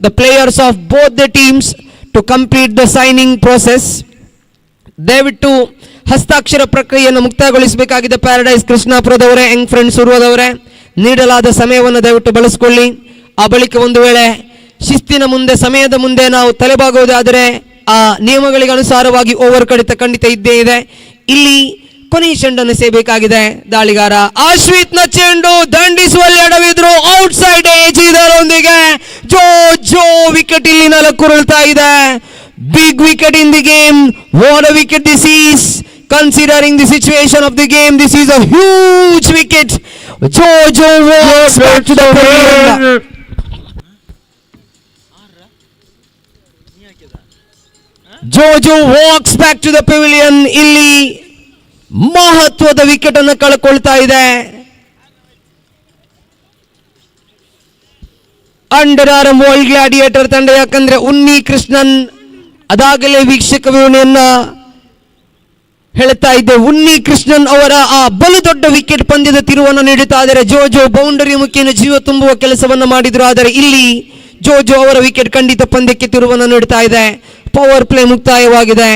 the players of both the teams to complete the signing process. ದಯವಿಟ್ಟು ಹಸ್ತಾಕ್ಷರ ಪ್ರಕ್ರಿಯೆಯನ್ನು ಮುಕ್ತಾಯಗೊಳಿಸಬೇಕಾಗಿದೆ. Paradise ಕೃಷ್ಣಾಪುರದವರೇ, Young friends ಉರ್ವದವರೇ, ನೀಡಲಾದ ಸಮಯವನ್ನು ದಯವಿಟ್ಟು ಬಳಸಿಕೊಳ್ಳಿ. ಆ ಬಳಿಕ ಒಂದು ವೇಳೆ ಶಿಸ್ತಿನ ಮುಂದೆ, ಸಮಯದ ಮುಂದೆ ನಾವು ತಲೆಬಾಗುವುದಾದರೆ ಆ ನಿಯಮಗಳಿಗೆ ಅನುಸಾರವಾಗಿ ಓವರ್ ಕಡಿತ ಖಂಡಿತ ಇದ್ದೇ ಇದೆ. ಇಲ್ಲಿ ಕೊನೆಯ ಚೆಂಡನ್ನು ಸೇಬೇಕಾಗಿದೆ ದಾಳಿಗಾರ ಆಶ್ವಿತ್ನ ಚೆಂಡು ದಂಡಿಸುವಲ್ಲಿ ಎಡವಿದ್ರು. ಔಟ್ಸೈಡ್ ಏಜ್ ಇದರೊಂದಿಗೆ ಜೋ ವಿಕೆಟ್ ಇಲ್ಲಿ 4 ಉರುಳ್ತಾ ಇದೆ. Big wicket in the game. What a wicket this is. Considering the situation of the game, this is a huge wicket. Jojo walks back to the pavilion. Jojo walks back to the pavilion. ಇಲ್ಲಿ ಮಹತ್ವದ wicket ಅನ್ನು ಕಳ್ಕೊಳ್ತಾ ಇದೆ. ಅಂಡರ್ಆರ್ಮ್ world gladiator ತಂಡ. ಯಾಕಂದ್ರೆ ಉನ್ನಿ ಕೃಷ್ಣನ್ ಅದಾಗಲೇ ವೀಕ್ಷಕ ವಿವರಣೆಯನ್ನ ಹೇಳ್ತಾ ಇದ್ದೆ. ಉನ್ನಿ ಕೃಷ್ಣನ್ ಅವರ ಆ ಬಲು ದೊಡ್ಡ ವಿಕೆಟ್ ಪಂದ್ಯದ ತಿರುವನ್ನು ನೀಡುತ್ತಾ ಇದ್ದಾರೆ. ಜೋಜೋ ಬೌಂಡರಿ ಮುಖೇನ ಜೀವ ತುಂಬುವ ಕೆಲಸವನ್ನು ಮಾಡಿದ್ರು. ಆದರೆ ಇಲ್ಲಿ ಜೋಜೋ ಅವರ ವಿಕೆಟ್ ಖಂಡಿತ ಪಂದ್ಯಕ್ಕೆ ತಿರುವನ್ನು ನೀಡುತ್ತಾ ಇದೆ. Power play ಮುಕ್ತಾಯವಾಗಿದೆ.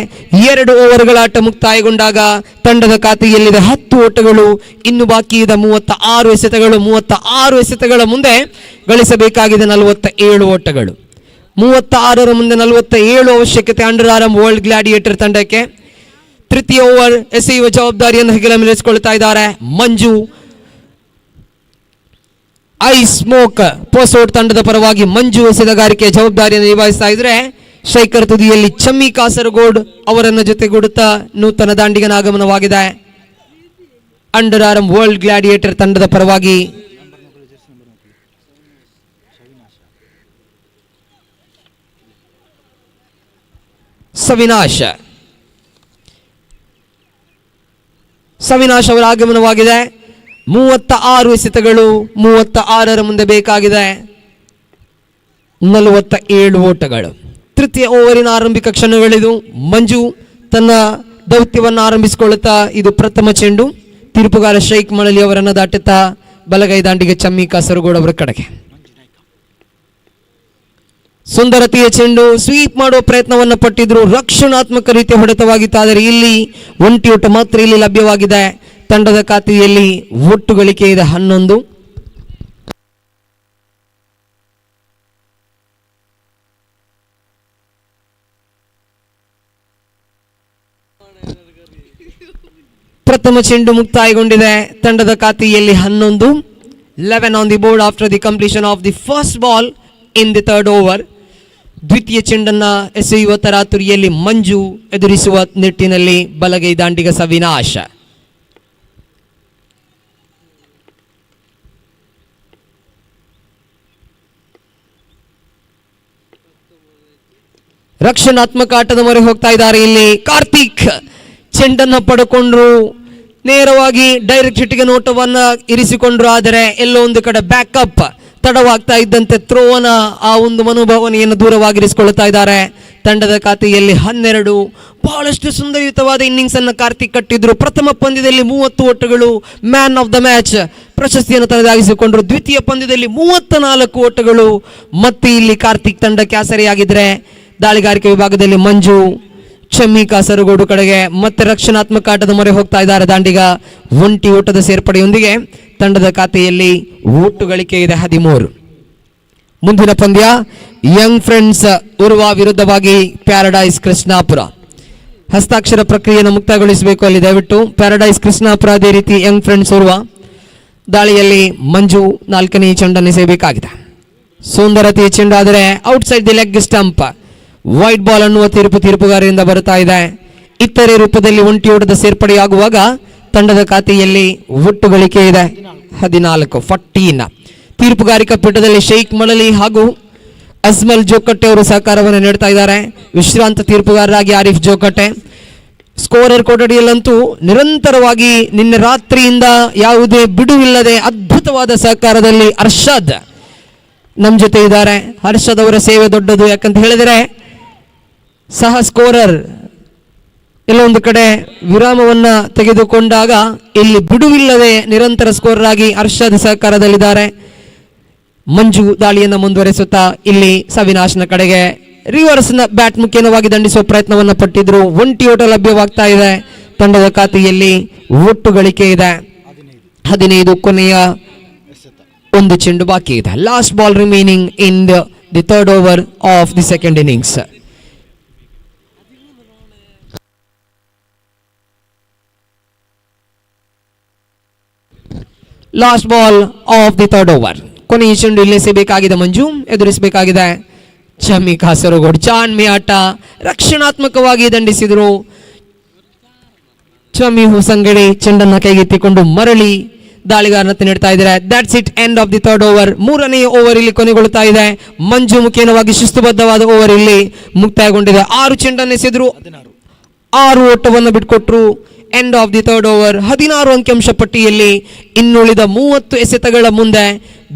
2 ಓವರ್ಗಳ ಆಟ ಮುಕ್ತಾಯಗೊಂಡಾಗ ತಂಡದ ಖಾತೆಯಲ್ಲಿದೆ 10 ಓಟಗಳು. ಇನ್ನು ಬಾಕಿ ಇದೆ 36 ಎಸೆತಗಳು. 36 ಎಸೆತಗಳ ಮುಂದೆ ಗಳಿಸಬೇಕಾಗಿದೆ 47 ಓಟಗಳು. 36ರ ಮುಂದೆ 47 ಅವಶ್ಯಕತೆ ಅಂಡರ್ ಆರ್ಮ್ ವರ್ಲ್ಡ್ ಗ್ಲಾಡಿಯೇಟರ್ ತಂಡಕ್ಕೆ. ತೃತೀಯ ಓವರ್ ಎಸೆಯುವ ಜವಾಬ್ದಾರಿಯನ್ನು ಹೆಗಲ ಮೇಲಿರಿಸಿಕೊಳ್ತಾ ಇದ್ದಾರೆ ಮಂಜು. ಐ ಸ್ಮೋಕ್ ಪೊಸೋಟ್ ತಂಡದ ಪರವಾಗಿ ಮಂಜು ಎಸೆತಗಾರಿಕೆ ಜವಾಬ್ದಾರಿಯನ್ನು ನಿಭಾಯಿಸ್ತಾ ಇದ್ರೆ, ಶೇಖರ್ ತುದಿಯಲ್ಲಿ ಚಮ್ಮಿ ಕಾಸರಗೋಡ್ ಅವರನ್ನು ಜೊತೆಗೂಡುತ್ತಾ ನೂತನ ದಾಂಡಿಗನ ಆಗಮನವಾಗಿದೆ. ಅಂಡರ್ ಆರ್ಮ್ ವರ್ಲ್ಡ್ ಗ್ಲಾಡಿಯೇಟರ್ ತಂಡದ ಪರವಾಗಿ ಸವಿನಾಶ್ ಅವರ ಆಗಮನವಾಗಿದೆ. 36 ಎಸೆತಗಳು. 36ರ ಮುಂದೆ ಬೇಕಾಗಿದೆ 47 ಓಟಗಳು. ತೃತೀಯ ಓವರಿನ ಆರಂಭಿಕ ಕ್ಷಣಗಳಿದು. ಮಂಜು ತನ್ನ ದೌತ್ಯವನ್ನು ಆರಂಭಿಸಿಕೊಳ್ಳುತ್ತಾ ಇದು ಪ್ರಥಮ ಚೆಂಡು. ತೀರ್ಪುಗಾರ ಶೇಖ್ ಮಳಲಿ ಅವರನ್ನು ದಾಟುತ್ತಾ ಬಲಗೈ ದಾಂಡಿಗೆ ಚಮ್ಮಿ ಕಾಸರಗೋಡ್ ಅವರ ಕಡೆಗೆ. ಸುಂದರತೆಯ ಚೆಂಡು ಸ್ವೀಪ್ ಮಾಡುವ ಪ್ರಯತ್ನವನ್ನು ಪಟ್ಟಿದ್ರು. ರಕ್ಷಣಾತ್ಮಕ ರೀತಿಯ ಹೊಡೆತವಾಗಿತ್ತಾದರೆ ಇಲ್ಲಿ ಒಂಟಿ ಓಟ ಮಾತ್ರ ಇಲ್ಲಿ ಲಭ್ಯವಾಗಿದೆ. ತಂಡದ ಖಾತೆಯಲ್ಲಿ ಒಟ್ಟು ಗಳಿಕೆ ಇದೆ 11. ಪ್ರಥಮ ಚೆಂಡು ಮುಕ್ತಾಯಗೊಂಡಿದೆ. ತಂಡದ ಖಾತೆಯಲ್ಲಿ 11. 11 on the board after the completion of the first ball in the third over. ದ್ವಿತೀಯ ಚೆಂಡನ್ನ ಎಸೆಯುವ ತರಾತುರಿಯಲ್ಲಿ ಮಂಜು, ಎದುರಿಸುವ ನಿಟ್ಟಿನಲ್ಲಿ ಬಲಗೈ ದಾಂಡಿಗ ಸವಿನಾಶ್. ರಕ್ಷಣಾತ್ಮಕ ಆಟದ ಮೊರೆ ಹೋಗ್ತಾ ಇದ್ದಾರೆ ಇಲ್ಲಿ. ಕಾರ್ತಿಕ್ ಚೆಂಡನ್ನ ಪಡ್ಕೊಂಡ್ರು, ನೇರವಾಗಿ ಡೈರೆಕ್ಟ್ ಹಿಟ್ಗೆ ನೋಟವನ್ನ ಇರಿಸಿಕೊಂಡ್ರು. ಆದರೆ ಎಲ್ಲೋ ಒಂದು ಕಡೆ ಬ್ಯಾಕಪ್ ತಡವಾಗ್ತಾ ಇದ್ದಂತೆ ಥ್ರೋನ ಆ ಒಂದು ಮನೋಭಾವನೆಯನ್ನು ದೂರವಾಗಿರಿಸಿಕೊಳ್ತಾ ಇದ್ದಾರೆ. ತಂಡದ ಖಾತೆಯಲ್ಲಿ 12. ಬಹಳಷ್ಟು ಸುಂದರಯುತವಾದ ಇನ್ನಿಂಗ್ಸ್ ಅನ್ನು ಕಾರ್ತಿಕ್ ಕಟ್ಟಿದ್ರು. ಪ್ರಥಮ ಪಂದ್ಯದಲ್ಲಿ 30 ಓಟಗಳು, ಮ್ಯಾನ್ ಆಫ್ ದ ಮ್ಯಾಚ್ ಪ್ರಶಸ್ತಿಯನ್ನು ತನ್ನದಾಗಿಸಿಕೊಂಡ್ರು. ದ್ವಿತೀಯ ಪಂದ್ಯದಲ್ಲಿ 34 ಓಟಗಳು. ಮತ್ತೆ ಇಲ್ಲಿ ಕಾರ್ತಿಕ್ ತಂಡಕ್ಕೆ ಆಸರೆಯಾಗಿದ್ರೆ, ದಾಳಿಗಾರಿಕೆ ವಿಭಾಗದಲ್ಲಿ ಮಂಜು, ಚಮ್ಮಿ ಕಾಸರಗೋಡು ಕಡೆಗೆ ಮತ್ತೆ ರಕ್ಷಣಾತ್ಮಕ ಆಟದ ಮೊರೆ ಹೋಗ್ತಾ ಇದ್ದಾರೆ ದಾಂಡಿಗ. ಒಂಟಿ ಓಟದ ಸೇರ್ಪಡೆಯೊಂದಿಗೆ ತಂಡದ ಖಾತೆಯಲ್ಲಿ ಒಟ್ಟು ಗಳಿಕೆ ಇದೆ 13. ಮುಂದಿನ ಪಂದ್ಯ ಯಂಗ್ ಫ್ರೆಂಡ್ಸ್ ಉರ್ವ ವಿರುದ್ಧವಾಗಿ ಪ್ಯಾರಡೈಸ್ ಕೃಷ್ಣಾಪುರ. ಹಸ್ತಾಕ್ಷರ ಪ್ರಕ್ರಿಯೆಯನ್ನು ಮುಕ್ತಾಯಗೊಳಿಸಬೇಕು ಅಲ್ಲಿ ದಯವಿಟ್ಟು. ಪ್ಯಾರಡೈಸ್ ಕೃಷ್ಣಾಪುರ, ಅದೇ ರೀತಿ ಯಂಗ್ ಫ್ರೆಂಡ್ಸ್ ಉರ್ವ. ದಾಳಿಯಲ್ಲಿ ಮಂಜು 4ನೇ ಚೆಂಡನ್ನು ಎಸೆಯಬೇಕಾಗಿದೆ. ಸುಂದರತೆಯ ಚೆಂಡು, ಆದರೆ outside the leg stump. White ball ಅನ್ನುವ ತೀರ್ಪುಗಾರರಿಂದ ಬರುತ್ತಾ ಇದೆ. ಇತರೆ ರೂಪದಲ್ಲಿ ಒಂಟಿ ಓಟದ ಸೇರ್ಪಡೆಯಾಗುವಾಗ ತಂಡದ ಖಾತೆಯಲ್ಲಿ ಒಟ್ಟು ಗಳಿಕೆ ಇದೆ 14. ತೀರ್ಪುಗಾರಿಕಾ ಪೀಠದಲ್ಲಿ ಶೇಖ್ ಮಳಲಿ ಹಾಗೂ ಅಜ್ಮಲ್ ಜೋಕಟ್ಟೆ ಅವರು ಸಹಕಾರವನ್ನು ನೀಡ್ತಾ ಇದ್ದಾರೆ. ವಿಶ್ರಾಂತ ತೀರ್ಪುಗಾರರಾಗಿ ಆರಿಫ್ ಜೋಕಟ್ಟೆ. ಸ್ಕೋರರ್ ಕೊಠಡಿಯಲ್ಲಂತೂ ನಿರಂತರವಾಗಿ ನಿನ್ನೆ ರಾತ್ರಿಯಿಂದ ಯಾವುದೇ ಬಿಡುವಿಲ್ಲದೆ ಅದ್ಭುತವಾದ ಸಹಕಾರದಲ್ಲಿ ಅರ್ಷದ್ ನಮ್ಮ ಜೊತೆ ಇದ್ದಾರೆ. ಹರ್ಷದ್ ಅವರ ಸೇವೆ ದೊಡ್ಡದು. ಯಾಕಂತ ಹೇಳಿದರೆ ಸಹ ಸ್ಕೋರರ್ ಎಲ್ಲ ಒಂದು ಕಡೆ ವಿರಾಮವನ್ನ ತೆಗೆದುಕೊಂಡಾಗ ಇಲ್ಲಿ ಬಿಡುವಿಲ್ಲದೆ ನಿರಂತರ ಸ್ಕೋರರ್ ಆಗಿ ಅರ್ಷದ್ ಸಹಕಾರದಲ್ಲಿದ್ದಾರೆ. ಮಂಜು ದಾಳಿಯನ್ನು ಮುಂದುವರೆಸುತ್ತಾ ಇಲ್ಲಿ ಸವಿನಾಶ್ನ ಕಡೆಗೆ ರಿವರ್ಸ್ನ ಬ್ಯಾಟ್ ಮುಖೇನವಾಗಿ ದಂಡಿಸುವ ಪ್ರಯತ್ನವನ್ನು ಪಟ್ಟಿದ್ರು. ಒಂಟಿ ಓಟ ಲಭ್ಯವಾಗ್ತಾ ಇದೆ. ತಂಡದ ಖಾತೆಯಲ್ಲಿ ಒಟ್ಟು ಗಳಿಕೆ ಇದೆ 15. ಕೊನೆಯ ಒಂದು ಚೆಂಡು ಬಾಕಿ ಇದೆ. Last ball remaining in the third over of the second innings. Last ball of the third over. ಕೊನೆಯ ಚೆಂಡು ಇಲ್ಲಿ ಎಸೆಯಬೇಕಾಗಿದೆ ಮಂಜು, ಎದುರಿಸಬೇಕಾಗಿದೆ ಚಮ್ಮಿ ಕಾಸರಗೋಡ್. ಚಾನ್ಮಿ ಆಟ ರಕ್ಷಣಾತ್ಮಕವಾಗಿ ದಂಡಿಸಿದ್ರು. ಚಮ್ಮಿ ಹೊಸಂಗಡಿ ಚೆಂಡನ್ನು ಕೈಗೆತ್ತಿಕೊಂಡು ಮರಳಿ ದಾಳಿಗಾರನತೆ ನೀಡ್ತಾ ಇದ್ದಾರೆ. That's it, end of the third over. 3ನೇ ಓವರ್ ಇಲ್ಲಿ ಕೊನೆಗೊಳ್ಳುತ್ತಾ ಇದೆ. ಮಂಜು ಮುಖೇನವಾಗಿ ಶಿಸ್ತುಬದ್ಧವಾದ ಓವರ್ ಇಲ್ಲಿ ಮುಕ್ತಾಯಗೊಂಡಿದೆ. 6 ಚೆಂಡನ್ನು ಎಸೆದ್ರು, 6 ಓಟವನ್ನು ಬಿಟ್ಕೊಟ್ರು. End of the third over. 16 ಅಂಕಿಅಂಶ ಪಟ್ಟಿಯಲ್ಲಿ ಇನ್ನುಳಿದ 30 ಎಸೆತಗಳ ಮುಂದೆ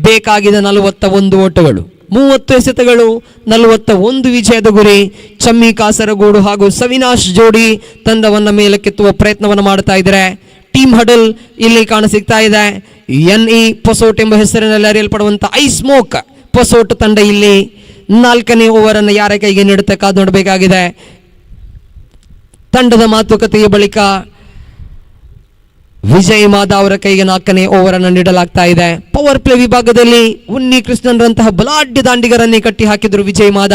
ಬೇಕಾಗಿದೆ 41 ಓಟಗಳು. 30 ಎಸೆತಗಳು, 41 ವಿಜಯದ ಗುರಿ. ಚಮ್ಮಿ ಕಾಸರಗೋಡು ಹಾಗೂ ಸವಿನಾಶ್ ಜೋಡಿ ತಂಡವನ್ನ ಮೇಲಕ್ಕೆತ್ತುವ ಪ್ರಯತ್ನವನ್ನು ಮಾಡ್ತಾ ಇದ್ದಾರೆ. ಟೀಮ್ ಹಡಲ್ ಇಲ್ಲಿ ಕಾಣಸಿಗ್ತಾ ಇದೆ. NE ಪೊಸೋಟ್ ಎಂಬ ಹೆಸರಿನಲ್ಲಿ ಅರಿಯಲ್ಪಡುವಂತ ಐ ಸ್ಮೋಕ್ ಪೊಸೋಟ್ ತಂಡ ಇಲ್ಲಿ 4ನೇ ಓವರ್ ಅನ್ನು ಯಾರ ಕೈಗೆ ನೀಡುತ್ತೆ ಕಾದು ನೋಡಬೇಕಾಗಿದೆ. ತಂಡದ ಮಾತುಕತೆಯ ಬಳಿಕ ವಿಜಯ್ ಮಾದ ಅವರ ಕೈಗೆ 4ನೇ ಓವರ್ ಅನ್ನು ನೀಡಲಾಗ್ತಾ ಇದೆ. ಪವರ್ ಪ್ಲೇ ವಿಭಾಗದಲ್ಲಿ ಉನ್ನಿ ಕೃಷ್ಣನ್ರಂತಹ ಬಲಾಢ್ಯ ದಾಂಡಿಗರನ್ನೇ ಕಟ್ಟಿ ಹಾಕಿದ್ರು ವಿಜಯ್ ಮಾದ.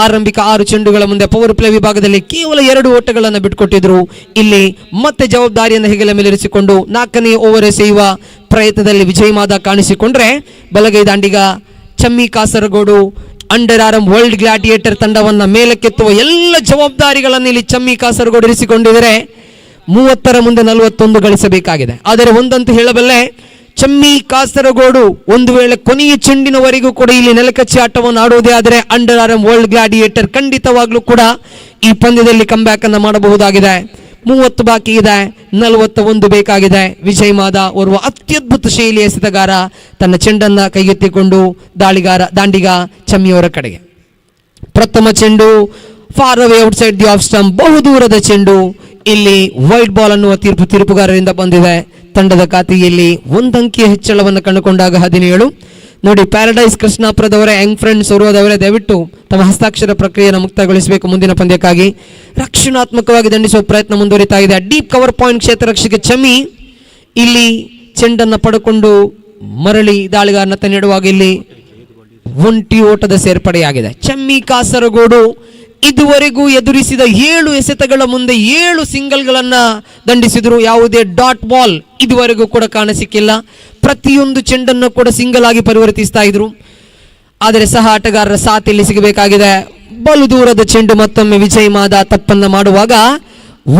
ಆರಂಭಿಕ 6 ಚೆಂಡುಗಳ ಮುಂದೆ ಪವರ್ ಪ್ಲೇ ವಿಭಾಗದಲ್ಲಿ ಕೇವಲ 2 ಓಟಗಳನ್ನು ಬಿಟ್ಟುಕೊಟ್ಟಿದ್ರು. ಇಲ್ಲಿ ಮತ್ತೆ ಜವಾಬ್ದಾರಿಯನ್ನು ಹೆಗಲ ಮೇಲಿರಿಸಿಕೊಂಡು 4ನೇ ಓವರ್ ಎಸೆಯುವ ಪ್ರಯತ್ನದಲ್ಲಿ ವಿಜಯ್ ಮಾದ ಕಾಣಿಸಿಕೊಂಡ್ರೆ, ಬಲಗೈ ದಾಂಡಿಗ Chammi Kasaragod Underarm World Gladiator ಗ್ಲಾಡಿಯೇಟರ್ ತಂಡವನ್ನ ಮೇಲಕ್ಕೆತ್ತುವ ಎಲ್ಲ ಜವಾಬ್ದಾರಿಗಳನ್ನು ಇಲ್ಲಿ ಚಮ್ಮಿ ಕಾಸರಗೋಡು ಇರಿಸಿಕೊಂಡಿದ್ದಾರೆ. 30ರ ಮುಂದೆ 41 ಗಳಿಸಬೇಕಾಗಿದೆ. ಆದರೆ ಒಂದಂತೂ ಹೇಳಬಲ್ಲೆ, ಚಮ್ಮಿ ಕಾಸರಗೋಡು ಒಂದು ವೇಳೆ ಕೊನೆಯ ಚೆಂಡಿನವರೆಗೂ ಕೂಡ ಇಲ್ಲಿ ನೆಲಕಚ್ಚಿ ಆಟವನ್ನು ಆಡುವುದೇ ಆದರೆ ಅಂಡರ್ ಆರ್ಮ್ ವರ್ಲ್ಡ್ ಗ್ಲಾಡಿಯೇಟರ್ ಖಂಡಿತವಾಗ್ಲೂ ಕೂಡ ಈ ಪಂದ್ಯದಲ್ಲಿ ಕಂಬ್ಯಾಕ್ ಅನ್ನು ಮಾಡಬಹುದಾಗಿದೆ. 30 ಬಾಕಿ ಇದೆ, 41 ಬೇಕಾಗಿದೆ. ವಿಜಯ್ ಮಾದ ಓರ್ವ ಅತ್ಯದ್ಭುತ ಶೈಲಿಯ ಎಸೆತಗಾರ ತನ್ನ ಚೆಂಡನ್ನ ಕೈಗೆತ್ತಿಕೊಂಡು ದಾಂಡಿಗ ಚಮ್ಮಿಯವರ ಕಡೆಗೆ. ಪ್ರಥಮ ಚೆಂಡು far away outside the off stump, ಬಹುದೂರದ ಚೆಂಡು. ಇಲ್ಲಿ ವೈಟ್ ಬಾಲ್ ಅನ್ನುವ ತೀರ್ಪುಗಾರರಿಂದ ಬಂದಿದೆ. ತಂಡದ ಖಾತೆಯಲ್ಲಿ 1 ಅಂಕಿಯ ಹೆಚ್ಚಳವನ್ನು ಕಂಡುಕೊಂಡಾಗ 17. ನೋಡಿ, ಪ್ಯಾರಡೈಸ್ ಕೃಷ್ಣಾಪುರದವರೇ, ಯಂಗ್ ಫ್ರೆಂಡ್ಸ್ ಓರ್ವದವರೇ ದಯವಿಟ್ಟು ತಮ್ಮ ಹಸ್ತಾಕ್ಷರ ಪ್ರಕ್ರಿಯೆಯನ್ನು ಮುಕ್ತಗೊಳಿಸಬೇಕು. ಮುಂದಿನ ಪಂದ್ಯಕ್ಕಾಗಿ ರಕ್ಷಣಾತ್ಮಕವಾಗಿ ದಂಡಿಸುವ ಪ್ರಯತ್ನ ಮುಂದುವರಿತಾ ಇದೆ. ಡೀಪ್ ಕವರ್ ಪಾಯಿಂಟ್ ಕ್ಷೇತ್ರ ರಕ್ಷಕ ಚಮ್ಮಿ ಇಲ್ಲಿ ಚೆಂಡನ್ನು ಪಡೆದುಕೊಂಡು ಮರಳಿ ದಾಳಿಗಾರನತ್ತ ನೀಡುವಾಗ ಇಲ್ಲಿ ಒಂಟಿ ಓಟದ ಸೇರ್ಪಡೆಯಾಗಿದೆ. ಚಮ್ಮಿ ಕಾಸರಗೋಡು ಇದುವರೆಗೂ ಎದುರಿಸಿದ 7 ಎಸೆತಗಳ ಮುಂದೆ 7 ಸಿಂಗಲ್ಗಳನ್ನ ದಂಡಿಸಿದ್ರು. ಯಾವುದೇ ಡಾಟ್ ಬಾಲ್ ಇದುವರೆಗೂ ಕೂಡ ಕಾಣಸಿಕ್ಕಿಲ್ಲ. ಪ್ರತಿಯೊಂದು ಚೆಂಡನ್ನು ಕೂಡ ಸಿಂಗಲ್ ಆಗಿ ಪರಿವರ್ತಿಸ್ತಾ ಇದ್ರು. ಆದರೆ ಸಹ ಆಟಗಾರರ ಸಾಥ್ ಇಲ್ಲಿ ಸಿಗಬೇಕಾಗಿದೆ. ಬಲು ದೂರದ ಚೆಂಡು ಮತ್ತೊಮ್ಮೆ ವಿಜಯ್ ಮಾದ ತಪ್ಪನ್ನ ಮಾಡುವಾಗ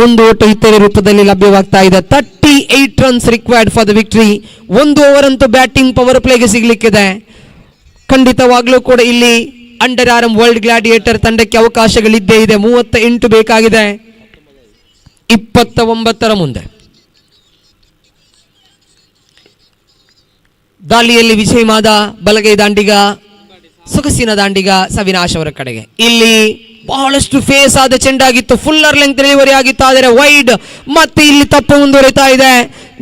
1 ಓಟ ಹಿತ್ತರಿ ರೂಪದಲ್ಲಿ ಲಭ್ಯವಾಗ್ತಾ ಇದೆ. 38 runs required for the victory. 1 over ಅಂತೂ ಬ್ಯಾಟಿಂಗ್ ಪವರ್ ಪ್ಲೇಗೆ ಸಿಗ್ಲಿಕ್ಕಿದೆ. ಖಂಡಿತವಾಗ್ಲೂ ಕೂಡ ಇಲ್ಲಿ ಅಂಡರ್ ಆರ್ಮ್ ವರ್ಲ್ಡ್ ಗ್ಲಾಡಿಯೇಟರ್ ತಂಡಕ್ಕೆ ಅವಕಾಶಗಳಿದ್ದೇ ಇದೆ. 38 ಬೇಕಾಗಿದೆ 29ರ ಮುಂದೆ. ದಾಳಿಯಲ್ಲಿ ವಿಜಯ್ ಮಾದ ಬಲಗೈ ದಾಂಡಿಗ, ಸೊಗಸಿನ ದಾಂಡಿಗ ಸವಿನಾಶ್ ಅವರ ಕಡೆಗೆ. ಇಲ್ಲಿ ಬಹಳಷ್ಟು ಫೇಸ್ ಆದ ಚೆಂಡಾಗಿತ್ತು, ಫುಲ್ಲರ್ ಲೆಂತ್ ಡೆಲಿವರಿ ಆಗಿತ್ತು, ಆದರೆ ವೈಡ್. ಮತ್ತೆ ಇಲ್ಲಿ ತಪ್ಪು ಮುಂದುವರಿತಾ ಇದೆ.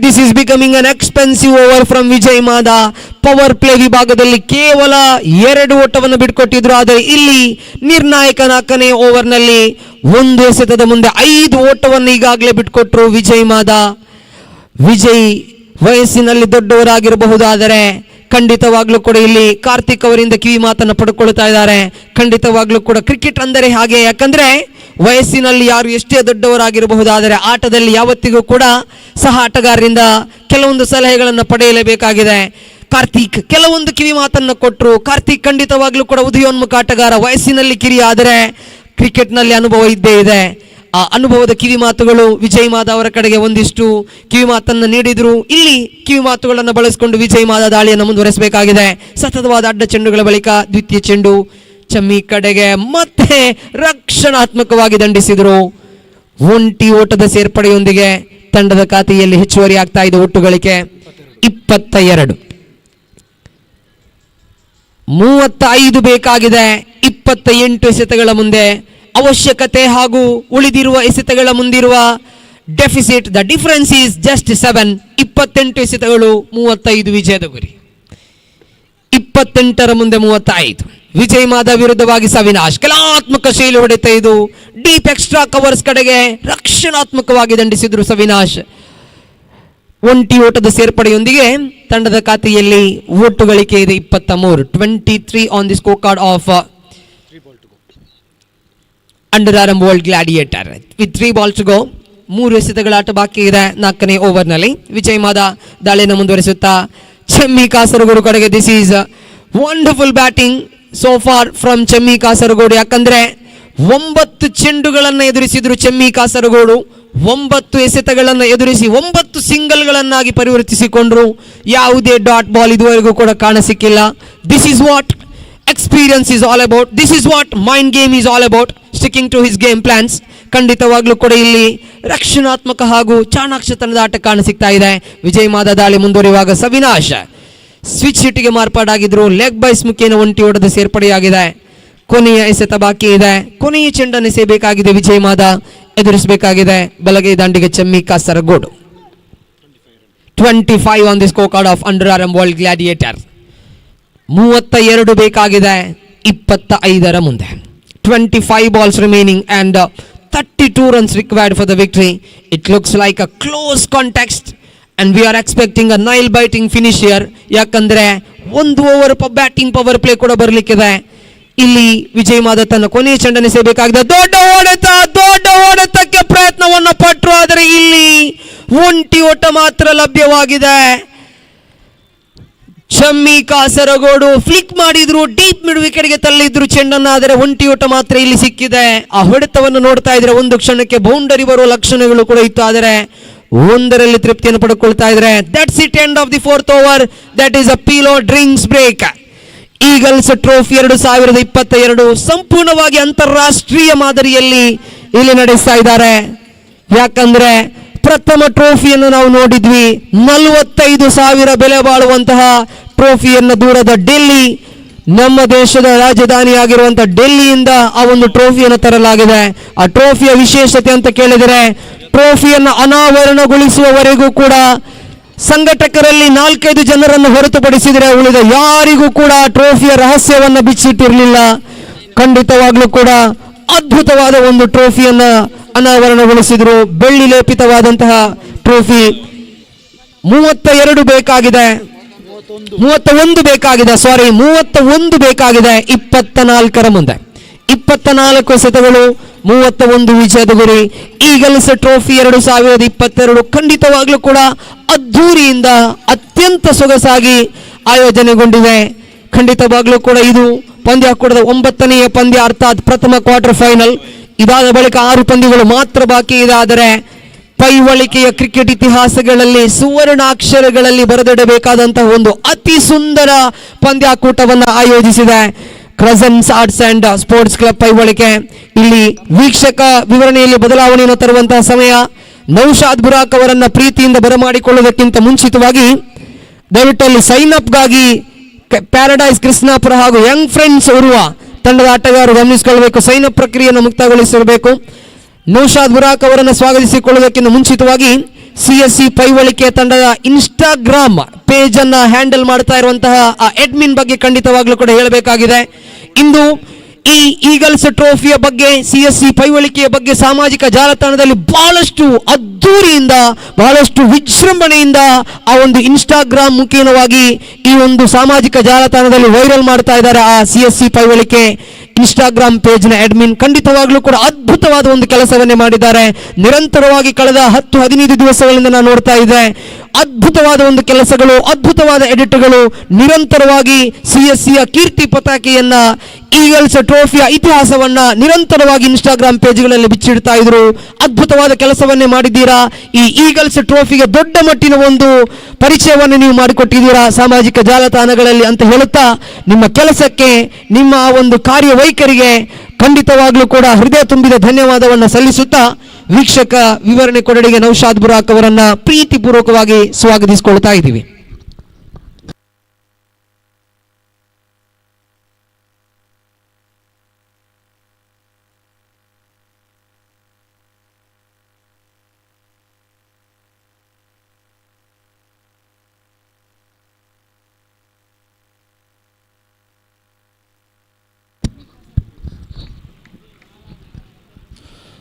This is becoming an expensive over from Vijay Mada. Power play ವಿಭಾಗದಲ್ಲಿ ಕೇವಲ 2 ಓಟವನ್ನು ಬಿಟ್ಕೊಟ್ಟಿದ್ರು. ಆದರೆ ಇಲ್ಲಿ ನಿರ್ಣಾಯಕ 4ನೇ ಓವರ್ನಲ್ಲಿ 1 ಎಸೆತದ ಮುಂದೆ 5 ಓಟವನ್ನು ಈಗಾಗಲೇ ಬಿಟ್ಕೊಟ್ರು ವಿಜಯ್ ಮಾದ. ವಿಜಯ್ ವಯಸ್ಸಿನಲ್ಲಿ ದೊಡ್ಡವರಾಗಿರಬಹುದಾದರೆ ಖಂಡಿತವಾಗ್ಲೂ ಕೂಡ ಇಲ್ಲಿ ಕಾರ್ತಿಕ್ ಅವರಿಂದ ಕಿವಿ ಮಾತನ್ನು ಪಡ್ಕೊಳ್ತಾ ಇದ್ದಾರೆ. ಖಂಡಿತವಾಗ್ಲೂ ಕೂಡ ಕ್ರಿಕೆಟ್ ಅಂದರೆ ಹಾಗೆ, ಯಾಕಂದ್ರೆ ವಯಸ್ಸಿನಲ್ಲಿ ಯಾರು ಎಷ್ಟೇ ದೊಡ್ಡವರಾಗಿರಬಹುದಾದರೆ ಆಟದಲ್ಲಿ ಯಾವತ್ತಿಗೂ ಕೂಡ ಸಹ ಆಟಗಾರರಿಂದ ಕೆಲವೊಂದು ಸಲಹೆಗಳನ್ನು ಪಡೆಯಲೇಬೇಕಾಗಿದೆ. ಕಾರ್ತಿಕ್ ಕೆಲವೊಂದು ಕಿವಿ ಮಾತನ್ನು ಕೊಟ್ಟರು. ಕಾರ್ತಿಕ್ ಖಂಡಿತವಾಗ್ಲೂ ಕೂಡ ಉದಯೋನ್ಮುಖ ಆಟಗಾರ, ವಯಸ್ಸಿನಲ್ಲಿ ಕಿರಿಯ, ಆದರೆ ಕ್ರಿಕೆಟ್ನಲ್ಲಿ ಅನುಭವ ಇದ್ದೇ ಇದೆ. ಆ ಅನುಭವದ ಕಿವಿ ಮಾತುಗಳು ವಿಜಯ್ ಮಾದ ಅವರ ಕಡೆಗೆ ಒಂದಿಷ್ಟು ಕಿವಿ ಮಾತನ್ನು ನೀಡಿದ್ರು. ಇಲ್ಲಿ ಕಿವಿ ಮಾತುಗಳನ್ನು ಬಳಸಿಕೊಂಡು ವಿಜಯ್ ಮಾದ ದಾಳಿಯನ್ನು ಮುಂದುವರೆಸಬೇಕಾಗಿದೆ. ಸತತವಾದ ಅಡ್ಡ ಚೆಂಡುಗಳ ಬಳಿಕ ದ್ವಿತೀಯ ಚೆಂಡು ಚಮ್ಮಿ ಕಡೆಗೆ ಮತ್ತೆ ರಕ್ಷಣಾತ್ಮಕವಾಗಿ ದಂಡಿಸಿದ್ರು. ಒಂಟಿ ಓಟದ ಸೇರ್ಪಡೆಯೊಂದಿಗೆ ತಂಡದ ಖಾತೆಯಲ್ಲಿ ಹೆಚ್ಚುವರಿ ಆಗ್ತಾ ಇದೆ ಒಟ್ಟು ಗಳಿಕೆ 22. 35 ಬೇಕಾಗಿದೆ 28 ಎಸೆತಗಳ ಮುಂದೆ. ಅವಶ್ಯಕತೆ ಹಾಗೂ ಉಳಿದಿರುವ ಎಸೆತಗಳ ಮುಂದಿರುವ deficit, the difference is just 7. 28 ಎಸೆತಗಳು 35 ವಿಜಯದ ಗುರಿ. 28ರ ಮುಂದೆ 35. ವಿಜಯ್ ಮಾದ ವಿರುದ್ಧವಾಗಿ ಸವಿನಾಶ್ ಕಲಾತ್ಮಕ ಶೈಲಿ ಹೊಡೆತ. ಇದು ಡೀಪ್ ಎಕ್ಸ್ಟ್ರಾ ಕವರ್ಸ್ ಕಡೆಗೆ ರಕ್ಷಣಾತ್ಮಕವಾಗಿ ದಂಡಿಸಿದ್ರು ಸವಿನಾಶ್. ಒಂಟಿ ಓಟದ ಸೇರ್ಪಡೆಯೊಂದಿಗೆ ತಂಡದ ಖಾತೆಯಲ್ಲಿ ಒಟ್ಟು ಗಳಿಕೆ ಇದೆ 23. 23 on the score card of under World Gladiator gladiator with 3 balls to go. 3 ಎಸೆತಗಳ ಆಟ ಬಾಕಿ ಇದೆ 4ನೇ ಓವರ್ನಲ್ಲಿ. ವಿಜಯ್ ಮಾದ ದಾಳಿಯನ್ನು ಮುಂದುವರಿಸುತ್ತಾ ಚಮ್ಮಿ ಕಾಸರಗೋಡು ಕಡೆಗೆ. This is wonderful batting so far from Chammi Kasaragod. ಯಾಕಂದ್ರೆ 9 ಚೆಂಡುಗಳನ್ನು ಎದುರಿಸಿದ್ರು ಚಮ್ಮಿ ಕಾಸರಗೋಡು. 9 ಎಸೆತಗಳನ್ನು ಎದುರಿಸಿ 9 ಸಿಂಗಲ್ಗಳನ್ನಾಗಿ ಪರಿವರ್ತಿಸಿಕೊಂಡ್ರು. ಯಾವುದೇ ಡಾಟ್ ಬಾಲ್ ಇದುವರೆಗೂ ಕೂಡ ಕಾಣಸಿಕ್ಕಿಲ್ಲ. This is what experience is all about. This is what mind game is all about. Sticking to his game plans. ಖಂಡಿತವಾಗ್ಲೂ ಕೂಡ ಇಲ್ಲಿ ರಕ್ಷಣಾತ್ಮಕ ಹಾಗೂ ಚಾಣಾಕ್ಷತನದ ಆಟ ಕಾಣಸಿಗ್ತಾ ಇದೆ. ವಿಜಯ್ ಮಾದ ದಾಳಿ ಮುಂದುವರಿಯುವಾಗ ಸವಿನಾಶ್ ಸ್ವಿಚ್ ಹಿಟ್ಗೆ ಮಾರ್ಪಾಡಾಗಿದ್ರು. ಲೆಗ್ ಬೈಸ್ ಮುಖೇನ ಒಂಟಿ ಓಟದ ಸೇರ್ಪಡೆಯಾಗಿದೆ. ಕೊನೆಯ ಎಸೆತ ಬಾಕಿ ಇದೆ. ಕೊನೆಯ ಚೆಂಡನ್ನು ಎಸೆಯಬೇಕಾಗಿದೆ ವಿಜಯ್ ಮಾದ, ಎದುರಿಸಬೇಕಾಗಿದೆ ಬಲಗೈ ದಾಂಡಿಗೆ Chammi Kasaragod. 25 on the score card of under World Gladiator ಗ್ಲಾಡಿಯೇಟರ್. 32 ಬೇಕಾಗಿದೆ 25 ಮುಂದೆ. 25 balls remaining and 32 runs required for the victory. It looks like a close context and we are expecting a nail biting finish here. ಯಾಕಂದ್ರೆ ಒಂದು over batting power play ಕೂಡ ಬರಲಿಕ್ಕಿದೆ. ಇಲ್ಲಿ ವಿಜಯ್ ಮಾದತ್ ತನ್ನ ಕೊನೆಯ ಚೆಂಡನ್ನು ಸೇಬೇಕಾಗಿದೆ. ದೊಡ್ಡ ಹೊಡೆತಕ್ಕೆ ಪ್ರಯತ್ನವನ್ನು ಪಟ್ಟರು, ಆದರೆ ಇಲ್ಲಿ ಒಂಟಿ ಓಟ ಮಾತ್ರ ಲಭ್ಯವಾಗಿದೆ. ಚಮ್ಮಿ ಕಾಸರಗೋಡು ಫ್ಲಿಕ್ ಮಾಡಿದ್ರು, ಡೀಪ್ ಮಿಡ್ ವಿಕೆಟ್ಗೆ ತಳ್ಳಿದ್ರು ಚೆಂಡನ್ನು, ಆದರೆ ಒಂಟಿ ಓಟ ಮಾತ್ರ ಇಲ್ಲಿ ಸಿಕ್ಕಿದೆ. ಆ ಹೊಡೆತವನ್ನು ನೋಡ್ತಾ ಇದ್ರೆ ಒಂದು ಕ್ಷಣಕ್ಕೆ ಬೌಂಡರಿ ಬರುವ ಲಕ್ಷಣಗಳು ಕೂಡ ಇತ್ತು, ಆದರೆ ಒಂದರಲ್ಲಿ ತೃಪ್ತಿಯನ್ನು ಪಡೆದುಕೊಳ್ತಾ ಇದ್ರೆ. That's it, end of the 4th over. That is a pillow drinks break. Eagles trophy 2022 ಸಂಪೂರ್ಣವಾಗಿ ಅಂತಾರಾಷ್ಟ್ರೀಯ ಮಾದರಿಯಲ್ಲಿ ಇಲ್ಲಿ ನಡೆಸ್ತಾ ಇದ್ದಾರೆ. ಯಾಕಂದ್ರೆ ಪ್ರಥಮ ಟ್ರೋಫಿಯನ್ನು ನಾವು ನೋಡಿದ್ವಿ, 45,000 ಬೆಲೆ ಬಾಳುವಂತಹ ಟ್ರೋಫಿಯನ್ನು ದೂರದ ಡೆಲ್ಲಿ, ನಮ್ಮ ದೇಶದ ರಾಜಧಾನಿಯಾಗಿರುವಂತಹ ಡೆಲ್ಲಿಯಿಂದ ಆ ಒಂದು ಟ್ರೋಫಿಯನ್ನು ತರಲಾಗಿದೆ. ಆ ಟ್ರೋಫಿಯ ವಿಶೇಷತೆ ಅಂತ ಕೇಳಿದರೆ, ಟ್ರೋಫಿಯನ್ನು ಅನಾವರಣಗೊಳಿಸುವವರೆಗೂ ಕೂಡ ಸಂಘಟಕರಲ್ಲಿ 4-5 ಜನರನ್ನು ಹೊರತುಪಡಿಸಿದರೆ ಉಳಿದ ಯಾರಿಗೂ ಕೂಡ ಟ್ರೋಫಿಯ ರಹಸ್ಯವನ್ನು ಬಿಚ್ಚಿಟ್ಟಿರಲಿಲ್ಲ. ಖಂಡಿತವಾಗ್ಲೂ ಕೂಡ ಅದ್ಭುತವಾದ ಒಂದು ಟ್ರೋಫಿಯನ್ನು ಅನಾವರಣಗೊಳಿಸಿದ್ರು. ಬೆಳ್ಳಿ ಲೇಪಿತವಾದಂತಹ ಟ್ರೋಫಿ. 31 ಬೇಕಾಗಿದೆ, 31 ಬೇಕಾಗಿದೆ 24 ಮುಂದೆ. 24 ಎಸೆತಗಳು, 31 ವಿಜಯದ ಗುರಿ. ಈಗಲ್ಸ್ ಟ್ರೋಫಿ 2022 ಖಂಡಿತವಾಗ್ಲೂ ಕೂಡ ಅದ್ಧೂರಿಯಿಂದ ಅತ್ಯಂತ ಸೊಗಸಾಗಿ ಆಯೋಜನೆಗೊಂಡಿದೆ. ಖಂಡಿತವಾಗ್ಲೂ ಕೂಡ ಇದು ಪಂದ್ಯಾಕೂಟದ 9ನೇ ಪಂದ್ಯ, ಅರ್ಥಾತ್ ಪ್ರಥಮ ಕ್ವಾರ್ಟರ್ ಫೈನಲ್. ಇದಾದ ಬಳಿಕ 6 ಪಂದ್ಯಗಳು ಮಾತ್ರ ಬಾಕಿ ಇದೆ. ಆದರೆ ಪೈವಳಿಕೆಯ ಕ್ರಿಕೆಟ್ ಇತಿಹಾಸಗಳಲ್ಲಿ ಸುವರ್ಣಾಕ್ಷರಗಳಲ್ಲಿ ಬರೆದಿಡಬೇಕಾದಂತಹ ಒಂದು ಅತಿ ಸುಂದರ ಪಂದ್ಯಾಕೂಟವನ್ನು ಆಯೋಜಿಸಿದೆ Crescents Arts and Sports Club Paivalike. ಇಲ್ಲಿ ವೀಕ್ಷಕ ವಿವರಣೆಯಲ್ಲಿ ಬದಲಾವಣೆಯನ್ನು ತರುವಂತಹ ಸಮಯ. ನೌಶಾದ್ ಬುರಾಕ್ ಅವರನ್ನ ಪ್ರೀತಿಯಿಂದ ಬರಮಾಡಿಕೊಳ್ಳುವುದಕ್ಕಿಂತ ಮುಂಚಿತವಾಗಿ ದಯವಿಟ್ಟು ಅಲ್ಲಿ ಸೈನ್ ಅಪ್ಗಾಗಿ ಪ್ಯಾರಡೈಸ್ ಕೃಷ್ಣಾಪುರ ಹಾಗೂ ಯಂಗ್ ಫ್ರೆಂಡ್ಸ್ ಉರುವ ತಂಡದ ಆಟಗಾರರು ಗಮನಿಸಿಕೊಳ್ಳಬೇಕು. ಸೈನ್ ಅಪ್ ಪ್ರಕ್ರಿಯೆಯನ್ನು ಮುಕ್ತಗೊಳಿಸಿರಬೇಕು. ನೌಶಾದ್ ಬುರಾಕ್ ಅವರನ್ನು ಸ್ವಾಗತಿಸಿಕೊಳ್ಳುವುದಕ್ಕಿಂತ ಮುಂಚಿತವಾಗಿ CSC ಪೈವಳಿಕೆ ತಂಡದ ಇನ್ಸ್ಟಾಗ್ರಾಮ್ ಪೇಜ್ ಅನ್ನ ಹ್ಯಾಂಡಲ್ ಮಾಡ್ತಾ ಇರುವಂತಹ ಆ ಅಡ್ಮಿನ್ ಬಗ್ಗೆ ಖಂಡಿತವಾಗ್ಲೂ ಕೂಡ ಹೇಳಬೇಕಾಗಿದೆ. ಇಂದು ಈ ಈಗಲ್ಸ್ ಟ್ರೋಫಿಯ ಬಗ್ಗೆ, CSC ಪೈವಳಿಕೆಯ ಬಗ್ಗೆ ಸಾಮಾಜಿಕ ಜಾಲತಾಣದಲ್ಲಿ ಬಹಳಷ್ಟು ಅದ್ದೂರಿಯಿಂದ, ಬಹಳಷ್ಟು ವಿಜೃಂಭಣೆಯಿಂದ ಆ ಒಂದು ಇನ್ಸ್ಟಾಗ್ರಾಮ್ ಮುಖೇನವಾಗಿ ಈ ಒಂದು ಸಾಮಾಜಿಕ ಜಾಲತಾಣದಲ್ಲಿ ವೈರಲ್ ಮಾಡ್ತಾ ಇದ್ದಾರೆ. ಆ CSC ಪೈವಳಿಕೆ ಇನ್ಸ್ಟಾಗ್ರಾಮ್ ಪೇಜ್ನ ಅಡ್ಮಿನ್ ಖಂಡಿತವಾಗ್ಲೂ ಕೂಡ ಅದ್ಭುತವಾದ ಒಂದು ಕೆಲಸವನ್ನೇ ಮಾಡಿದ್ದಾರೆ. ನಿರಂತರವಾಗಿ ಕಳೆದ 10-15 ದಿವಸಗಳಿಂದ ನಾನು ನೋಡ್ತಾ ಇದ್ದೆ. ಅದ್ಭುತವಾದ ಒಂದು ಕೆಲಸಗಳು, ಅದ್ಭುತವಾದ ಎಡಿಟ್ಗಳು ನಿರಂತರವಾಗಿ CSCಯ ಕೀರ್ತಿ ಪತಾಕೆಯನ್ನ, ಈಗಲ್ಸ್ ಟ್ರೋಫಿಯ ಇತಿಹಾಸವನ್ನ ನಿರಂತರವಾಗಿ ಇನ್ಸ್ಟಾಗ್ರಾಮ್ ಪೇಜ್ಗಳಲ್ಲಿ ಬಿಚ್ಚಿಡ್ತಾ ಇದ್ರು. ಅದ್ಭುತವಾದ ಕೆಲಸವನ್ನೇ ಮಾಡಿದ್ದೀರಾ. ಈ ಈಗಲ್ಸ್ ಟ್ರೋಫಿಗೆ ದೊಡ್ಡ ಮಟ್ಟಿನ ಒಂದು ಪರಿಚಯವನ್ನು ನೀವು ಮಾಡಿಕೊಟ್ಟಿದ್ದೀರಾ ಸಾಮಾಜಿಕ ಜಾಲತಾಣಗಳಲ್ಲಿ ಅಂತ ಹೇಳುತ್ತಾ, ನಿಮ್ಮ ಕೆಲಸಕ್ಕೆ, ನಿಮ್ಮ ಆ ಒಂದು ಕಾರ್ಯವೈಖರಿಗೆ ಖಂಡಿತವಾಗ್ಲೂ ಕೂಡ ಹೃದಯ ತುಂಬಿದ ಧನ್ಯವಾದವನ್ನು ಸಲ್ಲಿಸುತ್ತಾ, ವೀಕ್ಷಕ ವಿವರಣೆ ಕೊರಡಿಗೆ ನೌಶಾದ್ ಬುರಾಕ್ ಅವರನ್ನ ಪ್ರೀತಿಪೂರ್ವಕವಾಗಿ ಸ್ವಾಗತಿಸಿಕೊಳ್ತಾ ಇದ್ದೀವಿ.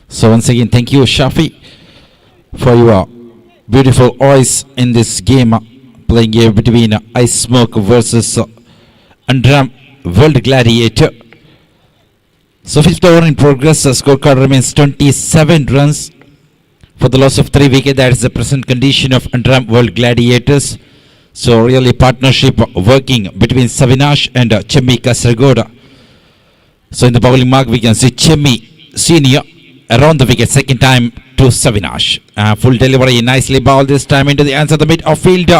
So once again, thank you, Shafi, for your beautiful voice in this game, playing here between Ice Smoke versus Underarm World Gladiator. So 5th over in progress, the scorecard remains 27 runs for the loss of 3 wickets. That is the present condition of Underarm World Gladiators. So really partnership working between Savinash and Chemmi Kasargoda. So in the bowling mark, we can see Chemmi Senior around the wicket, second time to Savinash. Full delivery, nicely bowled this time into the answer, the mid of fielder.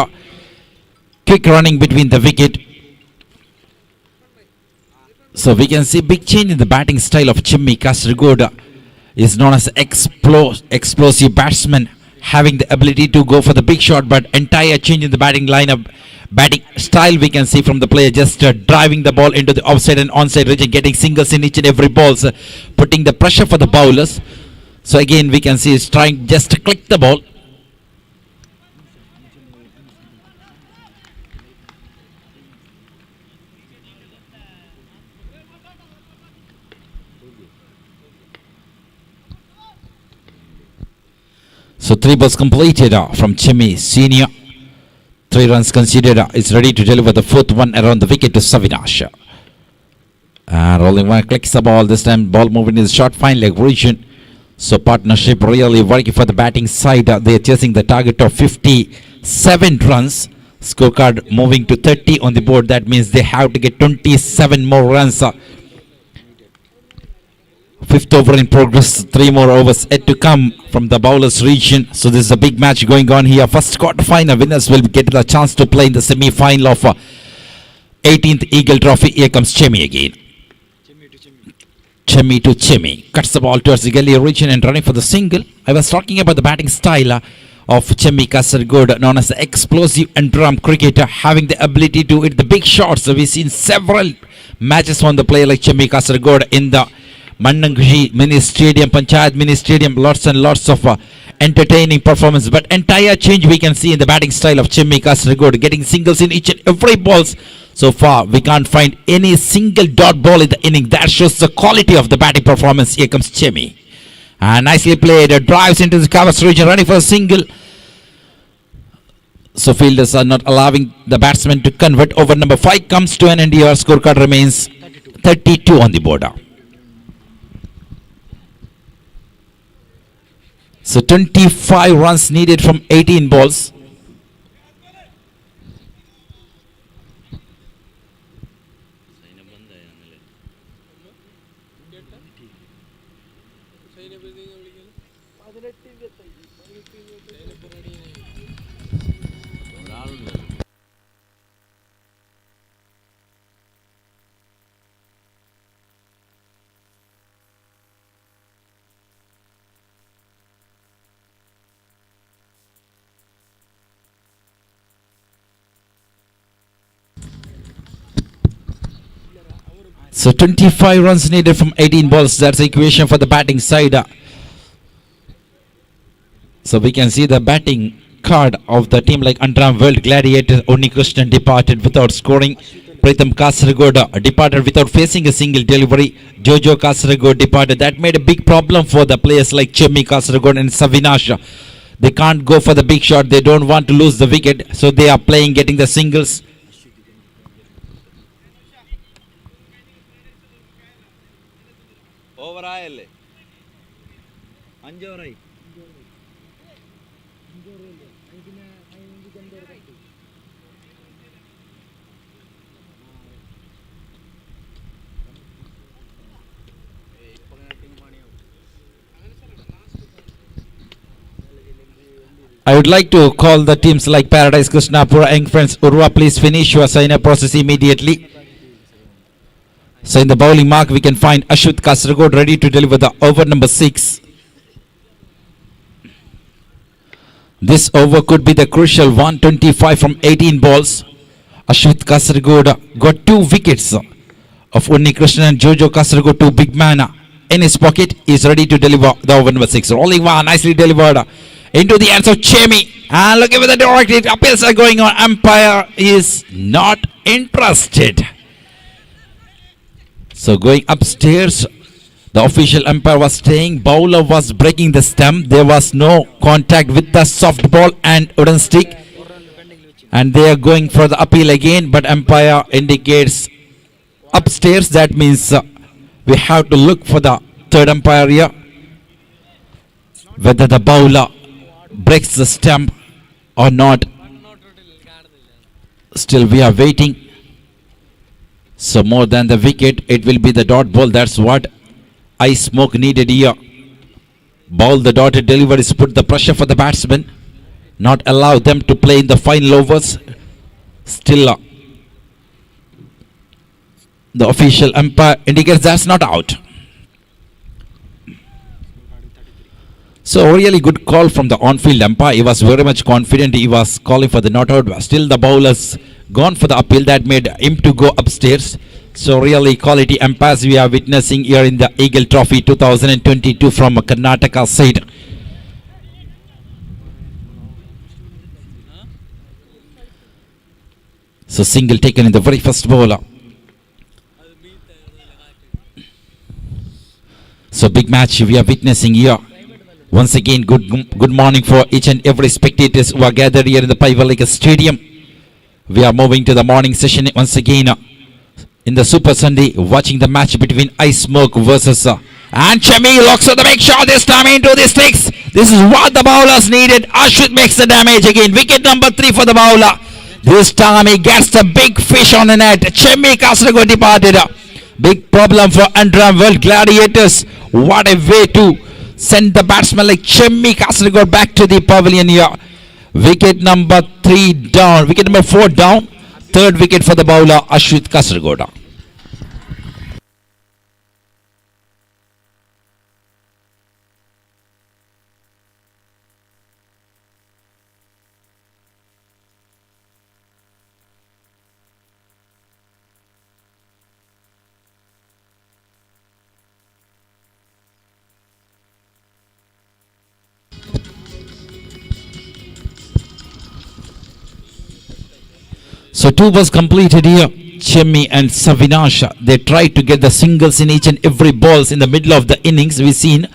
Quick running between the wicket. So we can see big change in the batting style of Chimmi Kasargoda. Is known as explosive batsman, having the ability to go for the big shot, but entire change in the batting lineup. Batting style we can see from the player, just driving the ball into the offside and onside region, getting singles in each and every balls, putting the pressure for the bowlers. So again we can see he's trying just to click the ball. So 3 balls completed from Chimmy Senior. 3 runs conceded. Is ready to deliver the 4th one around the wicket to Savinash. And rolling one clicks the ball. This time ball moving in the short fine leg region. So partnership really working for the batting side. They are chasing the target of 57 runs. Scorecard moving to 30 on the board. That means they have to get 27 more runs. 5th over in progress. 3 more overs yet to come from the bowlers region. So this is a big match going on here. First quarter final winners will get the chance to play in the semi-final of 18th Eagle Trophy. Here comes Chemi again. Chemi to Chemi. Cuts the ball towards the gully region and running for the single. I was talking about the batting style of Chemi Kasaragod, known as the explosive underarm cricketer, having the ability to hit the big shots. So we've seen several matches on the player like Chemi Kasaragod in the Mangalore Mini Stadium, Panchayat Mini Stadium, lots and lots of entertaining performance. But entire change we can see in the batting style of Chemi Kasaragod, getting singles in each and every balls. So far, we can't find any single dot ball in the inning. That shows the quality of the batting performance. Here comes Chemi. And nicely played. Drives into the covers region, running for a single. So fielders are not allowing the batsman to convert. Over number 5 comes to an end here. Scorecard remains 32 on the border. So 25 runs needed from 18 balls. So 25 runs needed from 18 balls. That's the equation for the batting side. So we can see the batting card of the team like Underarm World Gladiator. Onni Krishnan departed without scoring. Pritham Kasaragod departed without facing a single delivery. Jojo Kasaragod departed. That made a big problem for the players like Chemi Kasaragod and Savinash. They can't go for the big shot. They don't want to lose the wicket. So they are playing, getting the singles.
ഓവറായല്ലേ 5 ഓവറായി.
I would like to call the teams like Paradise Krishnapura, Young Friends, Urva, please finish your sign-up process immediately. So in the bowling mark, we can find Ashwit Kasaragod ready to deliver the over number 6. This over could be the crucial 125 from 18 balls. Ashwit Kasaragod got 2 wickets of Onni Krishnan and Jojo Kasaragod, 2 big man in his pocket. He is ready to deliver the over number 6. Rolling one, nicely delivered into the hands of Chemi. And look at the direct appeals are going on. Umpire is not interested. So going upstairs, the official umpire was saying bowler was breaking the stump. There was no contact with the soft ball and wooden stick. And they are going for the appeal again, but umpire indicates upstairs. That means we have to look for the third umpire here. Whether the bowler breaks the stump or not. Still we are waiting. So more than the wicket, it will be the dot ball. That's what I smoke needed here. Ball the dotted deliveries, put the pressure for the batsman. Not allow them to play in the final overs. Still the official umpire indicates that's not out. So really good call from the on-field umpire. He was very much confident. He was calling for the not out. Still the bowlers gone for the appeal. That made him to go upstairs. So really quality umpires we are witnessing here in the Eagle Trophy 2022 from Karnataka side. So single taken in the very first bowler. So big match we are witnessing here. Once again, good morning for each and every spectators who are gathered here in the Paivalika Stadium. We are moving to the morning session once again in the Super Sunday, watching the match between Ice Smoke versus and Chemi locks on the big shot this time into the sticks. This is what the bowlers needed. Ashwit makes the damage again. Wicket number 3 for the bowler. This time he gets the big fish on the net. Chemi Kasaragod departed. Big problem for Underarm World Gladiators. What a way to send the batsman like Chemi Kasaragod back to the pavilion here. Wicket number 3 down. Wicket number 4 down. Third wicket for the bowler Ashwit Kasaragod. So 2 was completed here. Chemi and Savinasha, they tried to get the singles in each and every balls in the middle of the innings. We've seen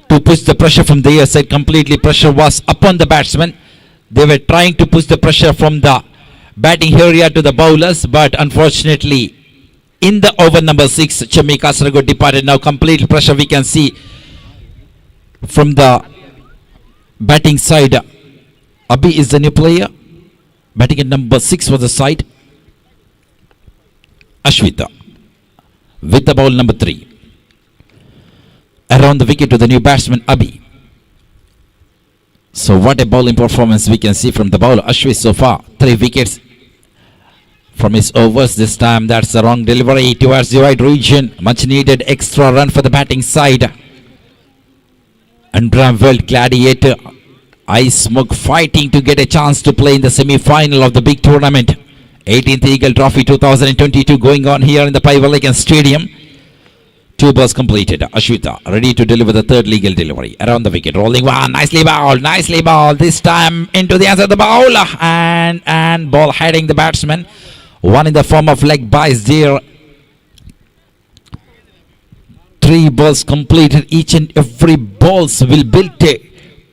to push the pressure from their side. Completely pressure was upon the batsmen. They were trying to push the pressure from the batting area to the bowlers, but unfortunately in the over number 6, Chemi Kasaragod departed. Now complete pressure we can see from the batting side. Abhi is the new player. Batting at number 6 for the side. Ashwita with the ball number 3. Around the wicket to the new batsman Abhi. So what a bowling performance we can see from the bowler Ashwit so far. 3 wickets from his overs. This time that's the wrong delivery towards the right region. Much needed extra run for the batting side. Underarm World Gladiator Ice Smoke fighting to get a chance to play in the semi-final of the big tournament. 18th Eagle Trophy 2022 going on here in the Paivalika Stadium. 2 balls completed. Ashwita ready to deliver the third legal delivery. Around the wicket. Rolling one. Nicely bowled. Nicely bowled. This time into the hands of the bowler. And ball heading the batsman. One in the form of leg byes there. 3 balls completed. Each and every balls will build a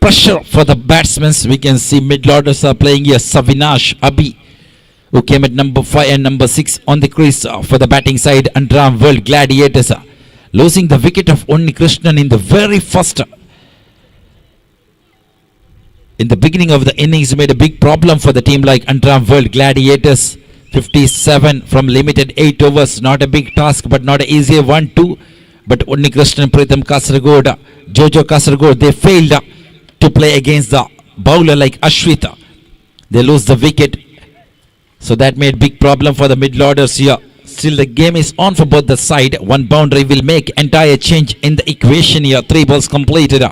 pressure for the batsmen. We can see mid-orders are playing here. Savinash, Abhi, who came at number 5 and number 6 on the crease for the batting side. Underarm World Gladiators losing the wicket of Onni Krishnan in the very first. In the beginning of the innings, made a big problem for the team like Underarm World Gladiators. 57 from limited 8 overs. Not a big task, but not an easy one too. But Onni Krishnan, Pritham Kasaragod, Jojo Kasaragod, they failed to play against the bowler like Ashwita. They lose the wicket. So that made big problem for the middle-orders here. Still the game is on for both the side. 1 boundary will make entire change in the equation here. 3 balls completed.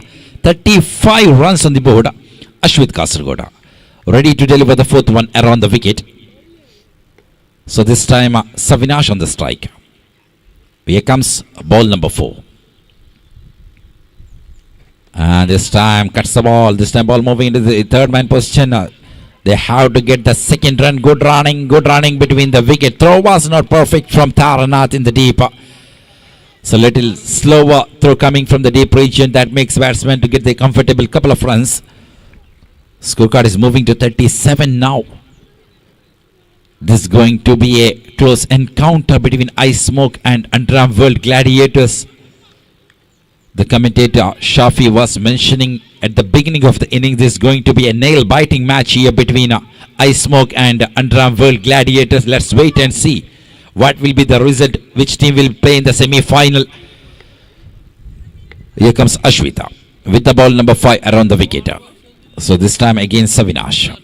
35 runs on the board. Ashwit Kasaragod ready to deliver the 4th one around the wicket. So this time Savinash on the strike. Here comes ball number 4. And this time cuts the ball. This time ball moving into the third man position. They have to get the second run. Good running between the wicket. Throw was not perfect from Taranath in the deep. So little slower throw coming from the deep region. That makes batsmen to get the comfortable couple of runs. Scorecard is moving to 37 now. This is going to be a close encounter between Ice Smoke and Underarm World Gladiators. The commentator Shafi was mentioning at the beginning of the innings, this is going to be a nail-biting match here between Ice Smoke and Underarm World Gladiators. Let's wait and see what will be the result, which team will play in the semi-final. Here comes Ashwita with the ball number 5 around the wicket. So this time again Savinash.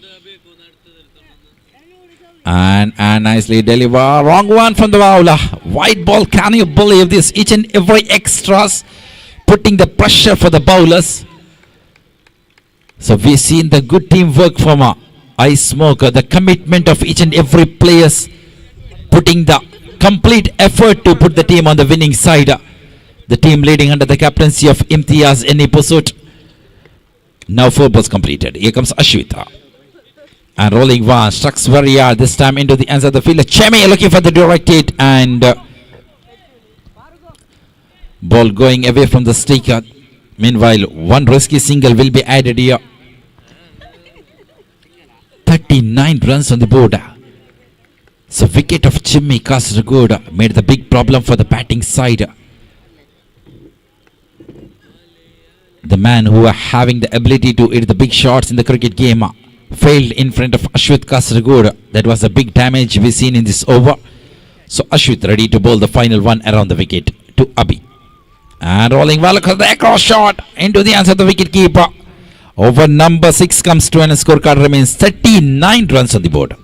And nicely deliver. Wrong one from the bowler. White ball, can you believe this? Each and every extras putting the pressure for the bowlers. So we've seen the good teamwork from Ice Smoke, the commitment of each and every players, putting the complete effort to put the team on the winning side. The team leading under the captaincy of Imtiaz Enipusut. Now 4 balls completed. Here comes Ashwita. And rolling one, strikes very hard, this time into the ends of the field. Chemi looking for the direct hit, and ball going away from the stick. Meanwhile, one risky single will be added here. 39 runs on the board. So wicket of Jimmy Kasaragod made the big problem for the batting side. The man who are having the ability to hit the big shots in the cricket game failed in front of Ashwit Kasaragod. That was a big damage we seen in this over. So Ashwit ready to bowl the final one around the wicket to Abhi. And rolling well across the across shot into the hands of the wicket keeper. Over number 6 comes to an scorecard remains 39 runs on the board.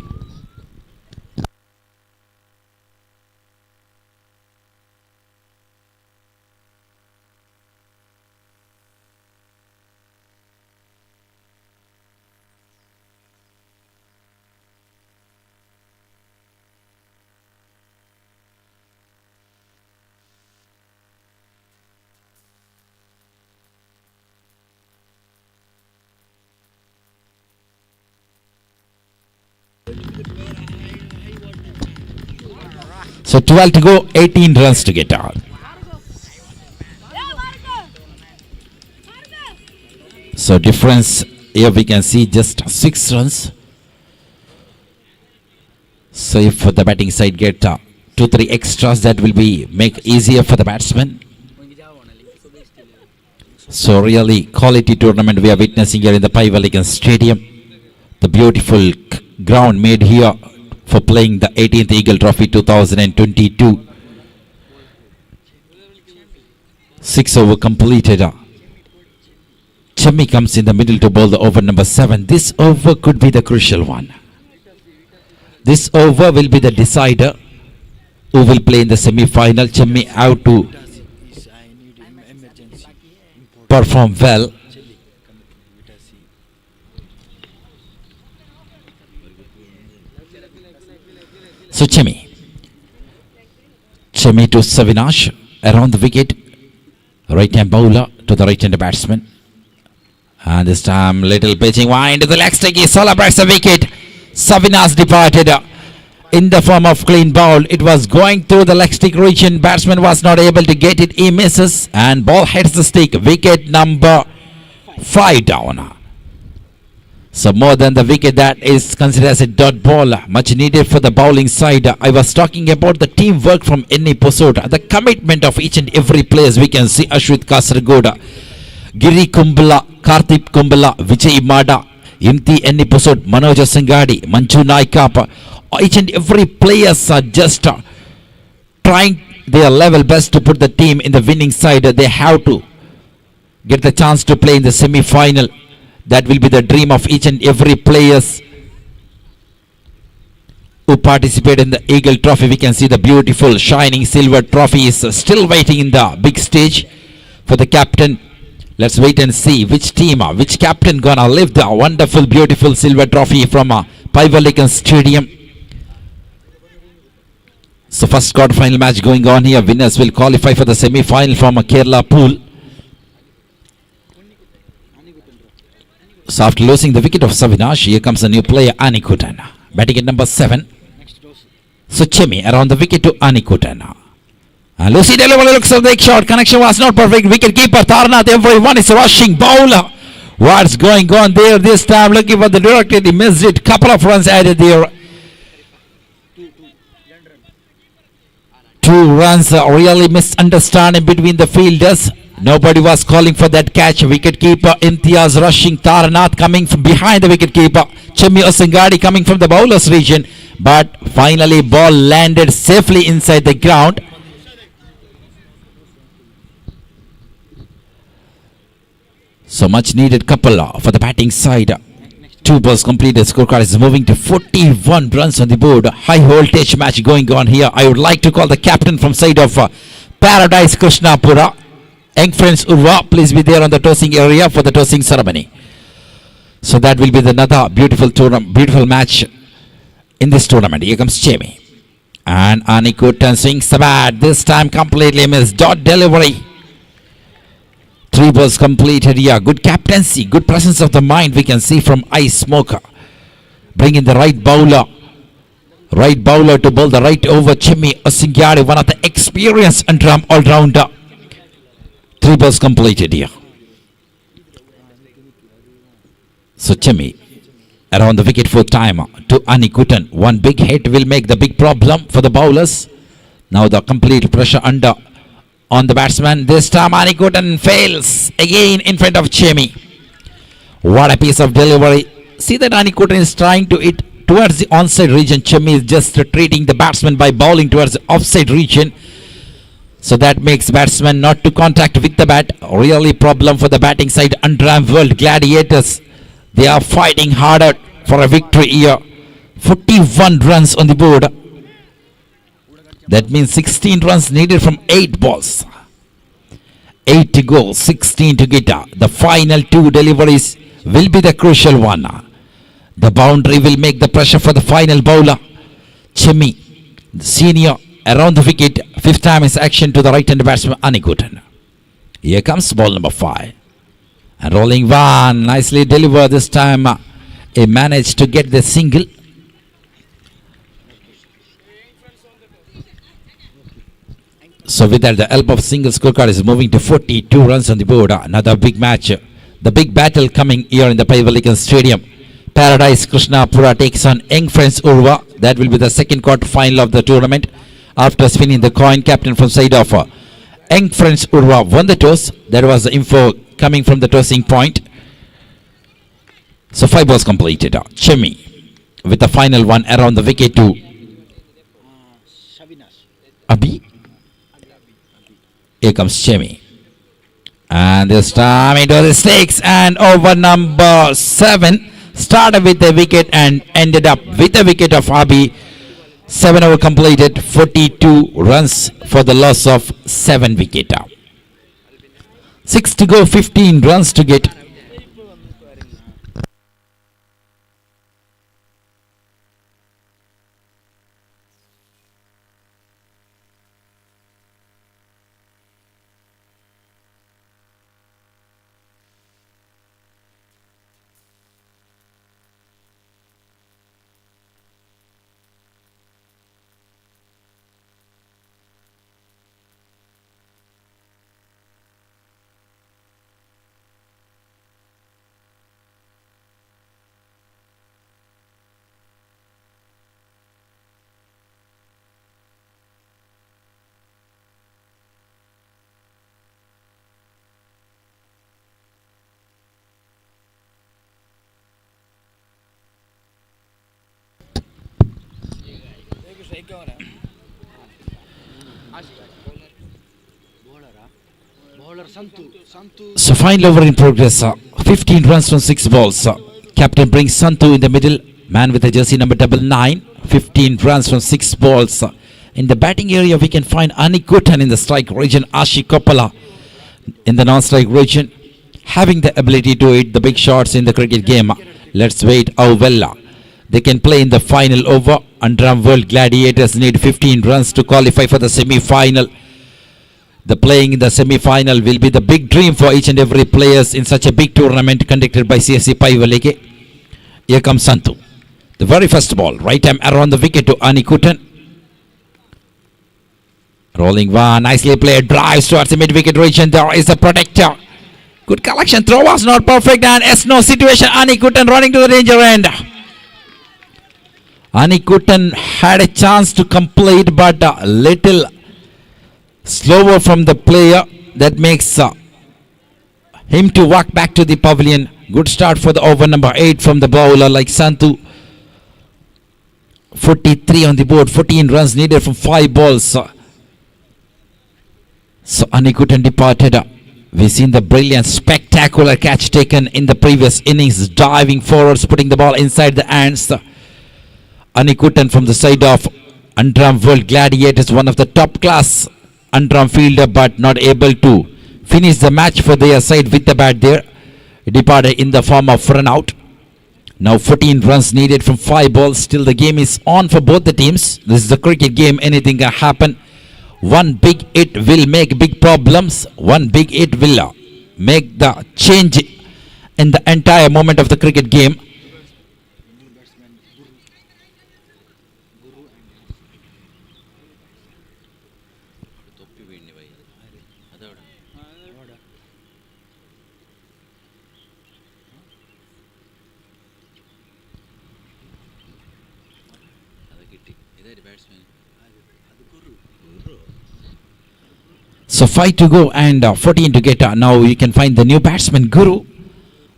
So 12 to go, 18 runs to get out. So difference here we can see just 6 runs. So if the batting side get 2-3 extras, that will be make easier for the batsman. So really quality tournament we are witnessing here in the Paivalikon Stadium. The beautiful ground made here for playing the 18th Eagle Trophy 2022. 6 over completed. Chami comes in the middle to bowl the over number 7. This over could be the crucial one. This over will be the decider who will play in the semi-final. Chami out to perform well. So Chami to Savinash around the wicket. Right hand bowler to the right hand batsman. And this time little pitching wide to the leg stick. He celebrates the wicket. Savinash departed in the form of clean bowl. It was going through the leg stick region. Batsman was not able to get it. He misses and ball hits the stick. Wicket number 5 down. So more than the wicket, that is considered as a dot ball. Much needed for the bowling side. I was talking about the teamwork from any episode. The commitment of each and every player. We can see Ashwit Kasaragod, Giri Kumbala, Karthik Kumbala, Vijay Mada, Imti episode, Manoj Sangadi, Manju Naikap. Each and every players are just trying their level best to put the team in the winning side. They have to get the chance to play in the semi-final. That will be the dream of each and every players who participate in the Eagle Trophy. We can see the beautiful shining silver trophy is still waiting in the big stage for the captain. Let's wait and see which team, which captain gonna lift the wonderful beautiful silver trophy from Paivalikon Stadium. So first quarter final match going on here. Winners will qualify for the semi-final from a Kerla pool. So after losing the wicket of Savinash, here comes a new player, Anikutan. Batting at number 7. So Chemi around the wicket to Anikutan. And Lucy delivery looks at the shot. Connection was not perfect. Wicket keeper Tarnath. Everyone is rushing. Bowler. What's going on there this time? Looking for the director. He missed it. Couple of runs added there. 2 runs. Really misunderstanding between the fielders. Nobody was calling for that catch. Wicketkeeper Imtiaz rushing. Tarnath coming from behind the wicketkeeper. Chimmy Osangadi coming from the bowlers region. But finally ball landed safely inside the ground. So much needed couple for the batting side. 2 balls completed. Scorecard is moving to 41 runs on the board. High voltage match going on here. I would like to call the captain from side of Paradise Krishnapura. Young friends Urva, please be there on the tossing area for the tossing ceremony. So that will be another beautiful tournament, beautiful match in this tournament. Here comes Chemi. And Anikutan swings the bat. This time completely missed. Dot delivery. 3 balls completed here. Good captaincy, good presence of the mind we can see from Ice Smoker. Bring in the right bowler. Right bowler to bowl the right over. Chimi Osingyari, one of the experienced Underarm all-rounder. 3 balls completed here. So Chemi around the wicket for time to Anikutan. One big hit will make the big problem for the bowlers. Now the complete pressure under on the batsman. This time Anikutan fails again in front of Chemi. What a piece of delivery. See that Anikutan is trying to hit towards the onside region. Chemi is just treating the batsman by bowling towards the offside region. So that makes batsman not to contact with the bat. Really problem for the batting side. Underarm World Gladiators. They are fighting harder for a victory here. 41 runs on the board. That means 16 runs needed from 8 balls. 8 to go, 16 to get. The final 2 deliveries will be the crucial one. The boundary will make the pressure for the final bowler. Chemi, the senior, around the wicket. 5th time is action to the right-hand batsman Anikutan. Here comes ball number 5. And rolling one, nicely delivered this time. He managed to get the single. So with that, the help of single scorecard is moving to 42 runs on the board. Another big match. The big battle coming here in the Paivalikan Stadium. Paradise Krishnapura takes on Young Friends Urva. That will be the second quarter final of the tournament. After spinning the coin, captain from side of Young Friends Urva won the toss. That was the info coming from the tossing point. So 5 balls completed. Chemi with the final one around the wicket to Abhi. Here comes Chemi. And this time it was the stakes, and over number 7 started with a wicket and ended up with a wicket of Abhi. 7 over completed, 42 runs for the loss of 7 wicket. 6 to go, 15 runs to get. So final over in progress. 15 runs from 6 balls. Captain brings Santu in the middle. Man with the jersey number 99. 15 runs from 6 balls. In the batting area, we can find Anikutan in the strike region. Ashi Koppala in the non-strike region, having the ability to hit the big shots in the cricket game. Let's wait how well they can play in the final over. Underarm World Gladiators need 15 runs to qualify for the semi-final. The playing in the semi-final will be the big dream for each and every players in such a big tournament conducted by CSC Paivalike. Here comes Santu. The very first ball, right arm around the wicket to Anikutan. Rolling one, nicely played, drives towards the mid-wicket region. There is a protector. Good collection, throw was not perfect, and no situation. Anikutan running to the danger end. Anikutan had a chance to complete, but a little slower from the player. That makes him to walk back to the pavilion. Good start for the over number 8 from the bowler like Santu. 43 on the board, 14 runs needed from 5 balls. So Anikutan departed. We've seen the brilliant, spectacular catch taken in the previous innings, diving forwards, putting the ball inside the hands. Anikutan from the side of Underarm World Gladiators, one of the top class Underarm fielder, but not able to finish the match for their side with the bat there. He departed in the form of run out. Now 14 runs needed from 5 balls. Still the game is on for both the teams. This is a cricket game. Anything can happen. One big hit will make big problems. One big hit will make the change in the entire moment of the cricket game. So 5 to go and 14 to get. Now you can find the new batsman Guru,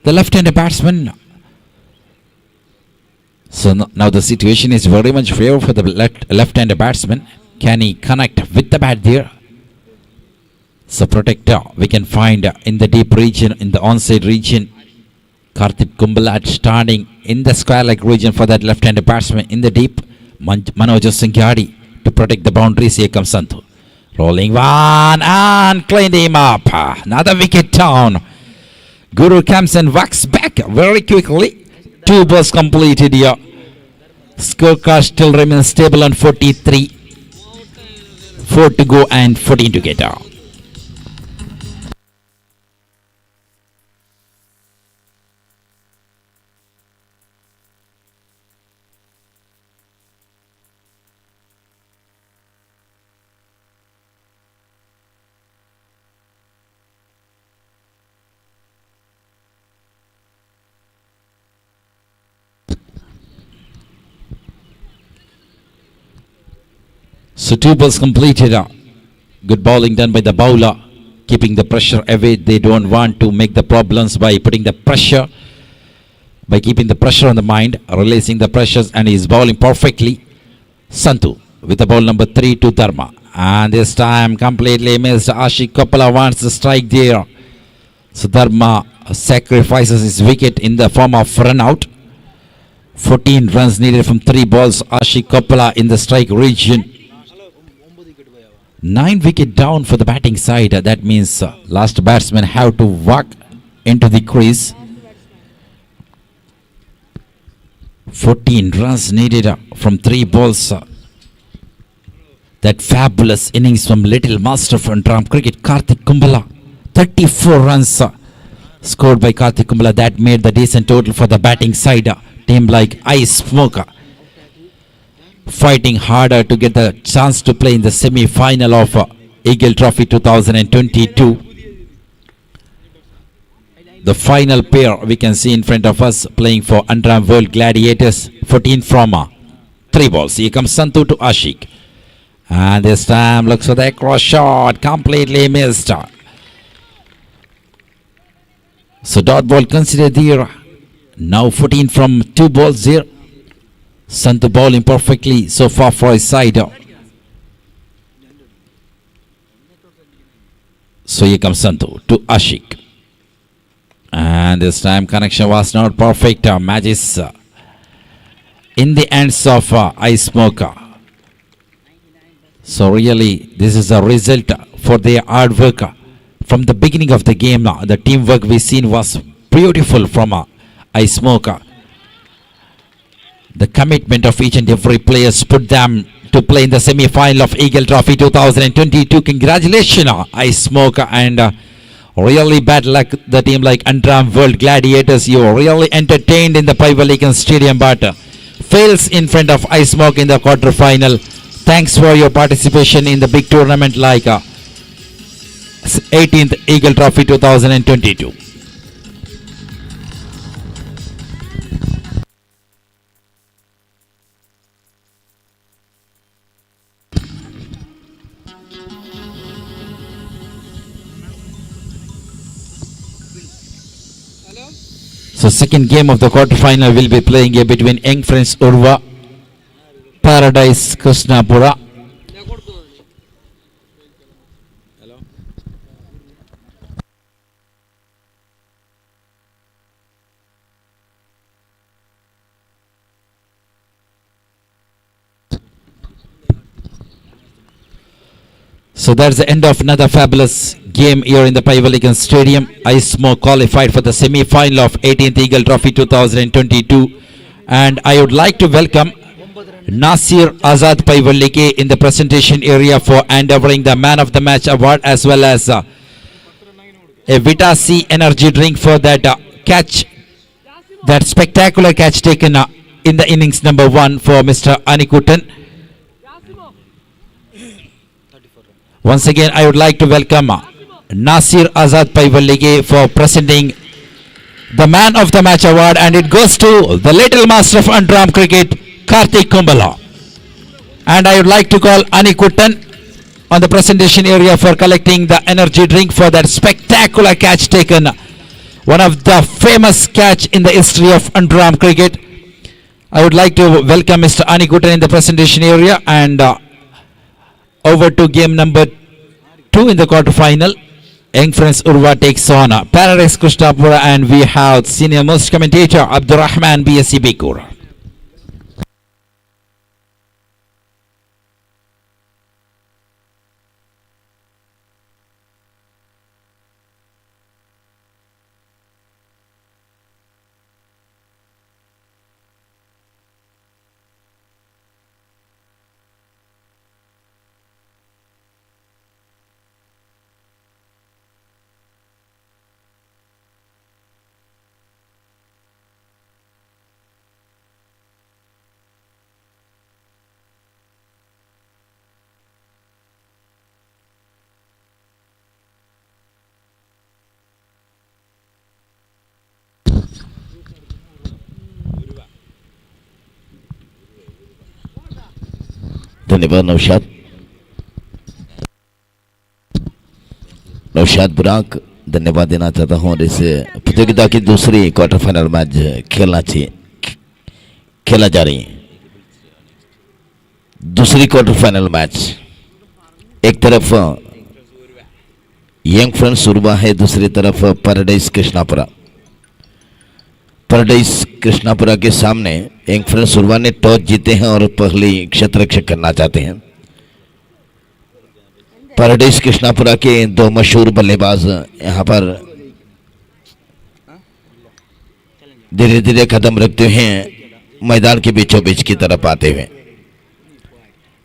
the left-handed batsman. So now the situation is very much favorable for the left-handed batsman. Can he connect with the bat there? So protector we can find in the deep region, in the onside region. Karthik Kumbhalat starting in the square-like region for that left-handed batsman in the deep. Manoj Sangyadi to protect the boundaries. Here comes Santhu. Rolling one and cleaned him up. Another wicket down. Guru comes and walks back very quickly. 2 balls completed here. Scorecard still remains stable on 43. 4 to go and 14 to get out. So 2 balls completed. Good bowling done by the bowler, keeping the pressure away. They don't want to make the problems by putting the pressure, by keeping the pressure on the mind, releasing the pressures, and he's bowling perfectly. Santhu with the ball number 3 to Dharma. And this time completely missed. Ashik Koppala wants to strike there. So Dharma sacrifices his wicket in the form of run out. 14 runs needed from 3 balls. Ashik Koppala in the strike region. 9 wicket down for the batting side. That means last batsman have to walk into the crease. 14 runs needed from 3 balls. That fabulous innings from little master from Underarm cricket, Karthik Kumbhala. 34 runs scored by Karthik Kumbhala. That made the decent total for the batting side. Team like Ice Smoker fighting harder to get the chance to play in the semi-final of Eagle Trophy 2022. The final pair we can see in front of us playing for Underarm World Gladiators. 14 from 3 balls. Here comes Santhu to Ashik. And this time looks for the cross shot. Completely missed. So dot ball considered there. Now 14 from 2 balls here. Santhu bowling perfectly so far for his side. So here comes Santhu to Ashik. And this time connection was not perfect. Match is in the hands of Ice Smoker. So really this is a result for their hard work. From the beginning of the game, the teamwork we seen was beautiful from Ice Smoker. The commitment of each and every player put them to play in the semi-final of Eagle Trophy 2022. Congratulations, Ice Smoker, and really bad luck the team like Underarm World Gladiators. You were really entertained in the Pivalican Stadium, but fails in front of Ice Smoke in the quarter-final. Thanks for your participation in the big tournament like 18th Eagle Trophy 2022. So second game of the quarterfinal will be playing here between Young Friends Urva, Paradise Krishnapura. So that's the end of another fabulous game here in the Pivalican Stadium. Ice Smoke qualified for the semi-final of 18th Eagle Trophy 2022. And I would like to welcome Nasir Azad Paivalike in the presentation area for endeavoring the Man of the Match award, as well as a Vita C energy drink for that catch, that spectacular catch taken in the innings number 1 for Mr. Anikutan. Once again, I would like to welcome Nasir Azad Paivalike for presenting the Man of the Match award, and it goes to the little master of Underarm cricket, Karthik Kumbhala. And I would like to call Anikutan on the presentation area for collecting the energy drink for that spectacular catch taken. One of the famous catch in the history of underarm cricket. I would like to welcome Mr. Anikutan in the presentation area and over to game number 2 in the quarter final. Young Friends Urva takes on Paradise Krishnapura, and we have senior most commentator Abdurrahman BSc Bikur.
धन्यवाद नौशाद। नौशाद बुराक धन्यवाद देना चाहता हूँ। और इस प्रतियोगिता की दूसरी क्वार्टर फाइनल मैच खेला जा रही है। दूसरी क्वार्टर फाइनल मैच, एक तरफ यंग फ्रेंड्स उर्वा है, दूसरी तरफ पैराडाइज कृष्णापुरा। पैराडाइज कृष्णापुरा के सामने यंग फ्रेंड्स उर्वा ने टॉस जीते हैं और पहली क्षेत्ररक्षक करना चाहते हैं। पैराडाइज कृष्णापुरा के दो मशहूर बल्लेबाज यहां पर धीरे धीरे कदम रखते हुए मैदान के बीचों बीच की तरफ आते हुए।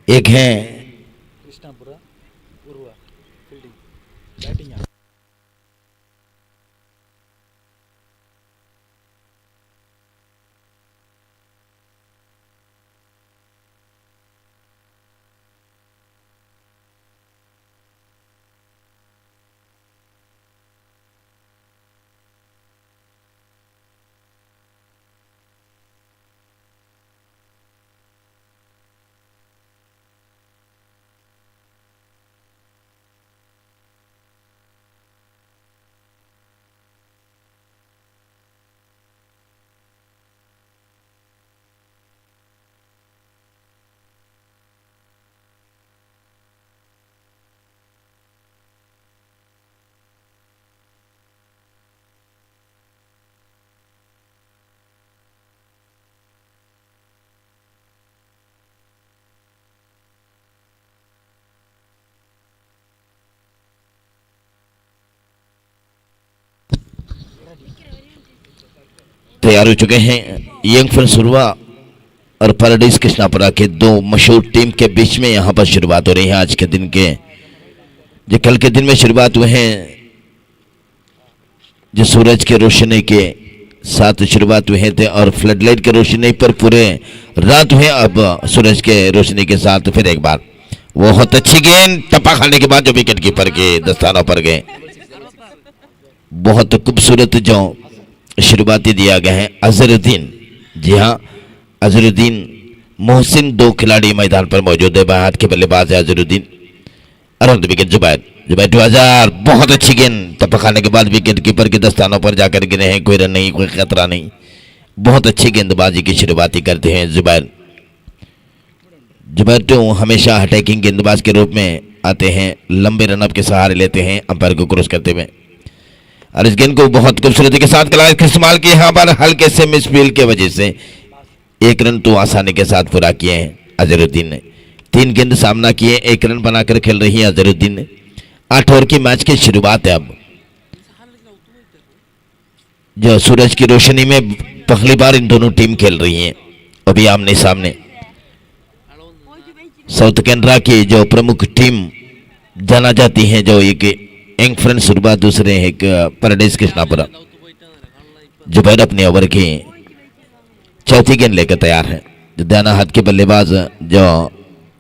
एक है तैयार हो चुके हैं यंग फ्रेंड्स उर्वा और पैराडाइज कृष्णापुरा के दो मशहूर टीम के बीच में यहां पर शुरुआत हो रही है। आज के दिन के जो कल के दिन में शुरुआत हुए हैं, जो सूरज के रोशनी के साथ शुरुआत हुए थे और फ्लडलाइट के रोशनी पर पूरे रात हुए, अब सूरज के रोशनी के साथ फिर एक बार बहुत अच्छी गेंद टप्पा खाने के बाद जो विकेट कीपर के दस्तानों पर गए। बहुत खूबसूरत जो शुरुआती दिया गया है अजहरुद्दीन। जी हाँ, अजहरुद्दीन मोहसिन दो खिलाड़ी मैदान पर मौजूद है। बाएं हाथ के बल्लेबाज है अजहरुद्दीन। अरविंद विकेट जुबैर 2000 बहुत अच्छी गेंद टप्पा खाने के बाद विकेट कीपर के दस्तानों पर जाकर गिरे हैं। कोई रन नहीं, कोई खतरा नहीं। बहुत अच्छी गेंदबाजी की शुरुआती करते हैं जुबैर। जुबैर तो हमेशा अटैकिंग गेंदबाज के रूप में आते हैं, लंबे रनअप के सहारे लेते हैं अंपायर को क्रॉस करते हुए। और इस गेंद को बहुत खूबसूरती के साथ कलाश का इस्तेमाल किया। यहाँ पर हल्के से मिसफील्ड की वजह से एक रन तो आसानी के साथ पूरा किए हैं अजहरुद्दीन ने। 3 गेंद सामना किए, 1 रन बनाकर खेल रही है अजहरुद्दीन ने। 8 ओवर की मैच की शुरुआत है। अब जो सूरज की रोशनी में पहली बार इन दोनों टीम खेल रही हैं अभी आमने सामने। साउथ कैनरा की जो प्रमुख टीम जाना जाती है, जो एक यंग फ्रेंड्स उर्वा, दूसरे एक पैराडाइज कृष्णापुरा। जुबैर अपने ओवर की चौथी गेंद लेकर तैयार है। जो दाना हाथ के बल्लेबाज जो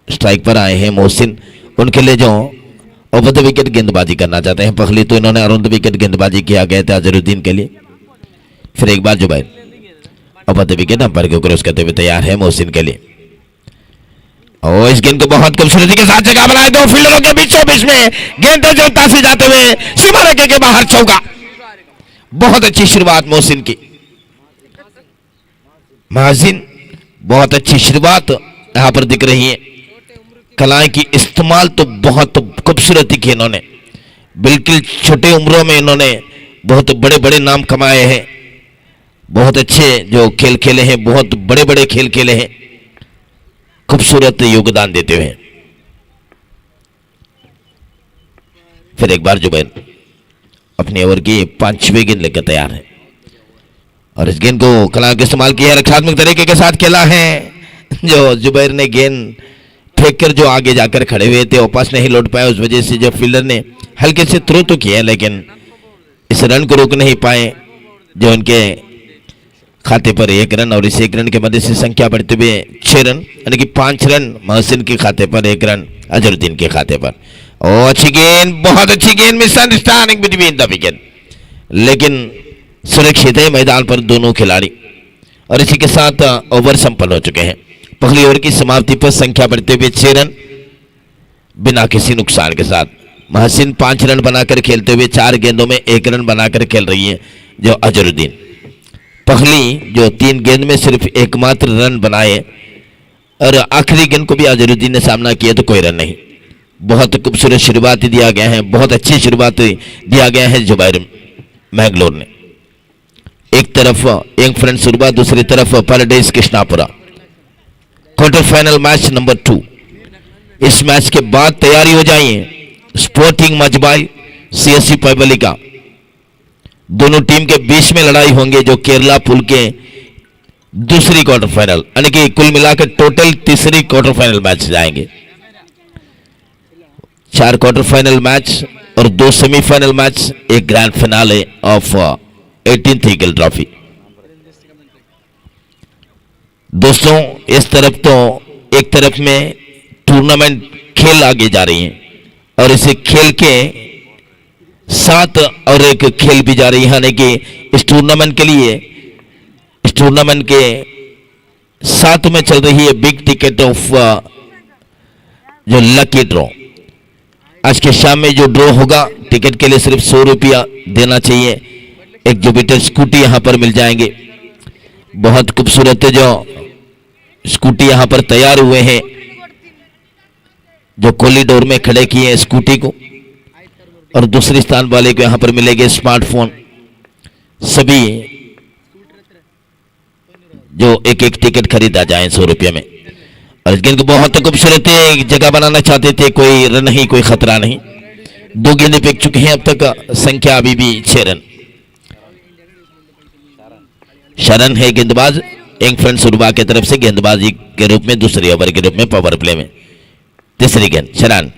स्ट्राइक पर आए हैं मोहसिन, उनके लिए जो अवध विकेट गेंदबाजी करना चाहते हैं। पहली तो इन्होंने अरुंध विकेट गेंदबाजी किया गया था अजहरुद्दीन के लिए। फिर एक बार जुबैर अवध विकेट अंपायर को क्रॉस करते हुए तैयार है मोहसिन के लिए। और इस गेंद को बहुत खूबसूरती के साथ जगह बनाए, दो फील्डरों के बीचों बीच में गेंद जोता से जाते हुए सीमा रेखा के बाहर चौका। बहुत अच्छी शुरुआत मोहसिन की, महाजिन बहुत अच्छी शुरुआत यहां पर दिख रही है। कलाएं की इस्तेमाल तो बहुत खूबसूरती की इन्होंने, बिल्कुल छोटे उम्रों में इन्होंने बहुत बड़े बड़े नाम कमाए हैं, बहुत अच्छे जो खेल खेले हैं, बहुत बड़े बड़े खेल खेले हैं, खूबसूरत योगदान देते हुए। फिर एक बार जुबैर अपनी ओवर की 5वीं गेंद लेकर तैयार है और इस गेंद को कला के इस्तेमाल किया, रक्षात्मक तरीके के साथ खेला है। जो जुबैर ने गेंद फेंक कर जो आगे जाकर खड़े हुए थे वापस नहीं लौट पाए, उस वजह से जो फील्डर ने हल्के से थ्रो तो किया लेकिन इस रन को रोक नहीं पाए, जो उनके खाते पर 1 रन और इस 1 रन के मध्य से संख्या बढ़ते हुए 6 रन, यानी कि 5 रन मोहसिन के खाते पर, 1 रन अजरुद्दीन के खाते पर। और अच्छी गेंद, बहुत अच्छी गेंद, मिसअंडरस्टैंडिंग बिटवीन द विकेट, लेकिन सुरक्षित है मैदान पर दोनों खिलाड़ी। और इसी के साथ ओवर संपन्न हो चुके हैं। पहली ओवर की समाप्ति पर संख्या बढ़ते हुए 6 रन बिना किसी नुकसान के साथ। मोहसिन 5 रन बनाकर खेलते हुए 4 गेंदों में 1 रन बनाकर खेल रही है जो अजरुद्दीन। पहली जो 3 गेंद में सिर्फ एकमात्र रन बनाए और आखिरी गेंद को भी अजरुद्दीन ने सामना किया तो कोई रन नहीं। बहुत खूबसूरत शुरुआत दिया गया है, बहुत अच्छी शुरुआत दिया गया है जुबैर मैंगलोर ने। एक तरफ यंग फ्रेंड शुरुआत, दूसरी तरफ Paradise Krishnapura. Quarter final match number 2। इस मैच के बाद तैयारी हो जाइए स्पोर्टिंग मजबाई सीएससी पैबलिका, दोनों टीम के बीच में लड़ाई होंगे जो केरला पुल के दूसरी क्वार्टर फाइनल, यानी कि कुल मिलाकर टोटल तीसरी क्वार्टर फाइनल मैच जाएंगे। 4 क्वार्टर फाइनल मैच और 2 सेमीफाइनल मैच, एक grand finale of 18th eagle trophy. दोस्तों इस तरफ तो एक तरफ में टूर्नामेंट खेल आगे जा रही है और इसे खेल के साथ और एक खेल भी जा रही है, यानी कि इस टूर्नामेंट के लिए, इस टूर्नामेंट के साथ में चल रही है बिग टिकट ऑफ जो लकी ड्रॉ। आज के शाम में जो ड्रॉ होगा टिकट के लिए सिर्फ 100 रुपया देना चाहिए। एक जुपिटर स्कूटी यहां पर मिल जाएंगे, बहुत खूबसूरत जो स्कूटी यहां पर तैयार हुए हैं, जो कॉरिडोर में खड़े किए हैं स्कूटी को, और दूसरे स्थान वाले को यहां पर मिलेंगे स्मार्टफोन। सभी जो एक एक टिकट खरीदा जाए 100 रुपये में। और इस गेंद को बहुत खूबसूरत जगह बनाना चाहते थे, कोई रन नहीं, कोई खतरा नहीं। 2 गेंदें फेंक चुके हैं अब तक, संख्या अभी भी 6 रन। शरण है गेंदबाज यंग फ्रेंड सुरबा की तरफ से, गेंदबाजी के रूप में दूसरी ओवर के रूप में पावर प्ले में। तीसरी गेंद शरण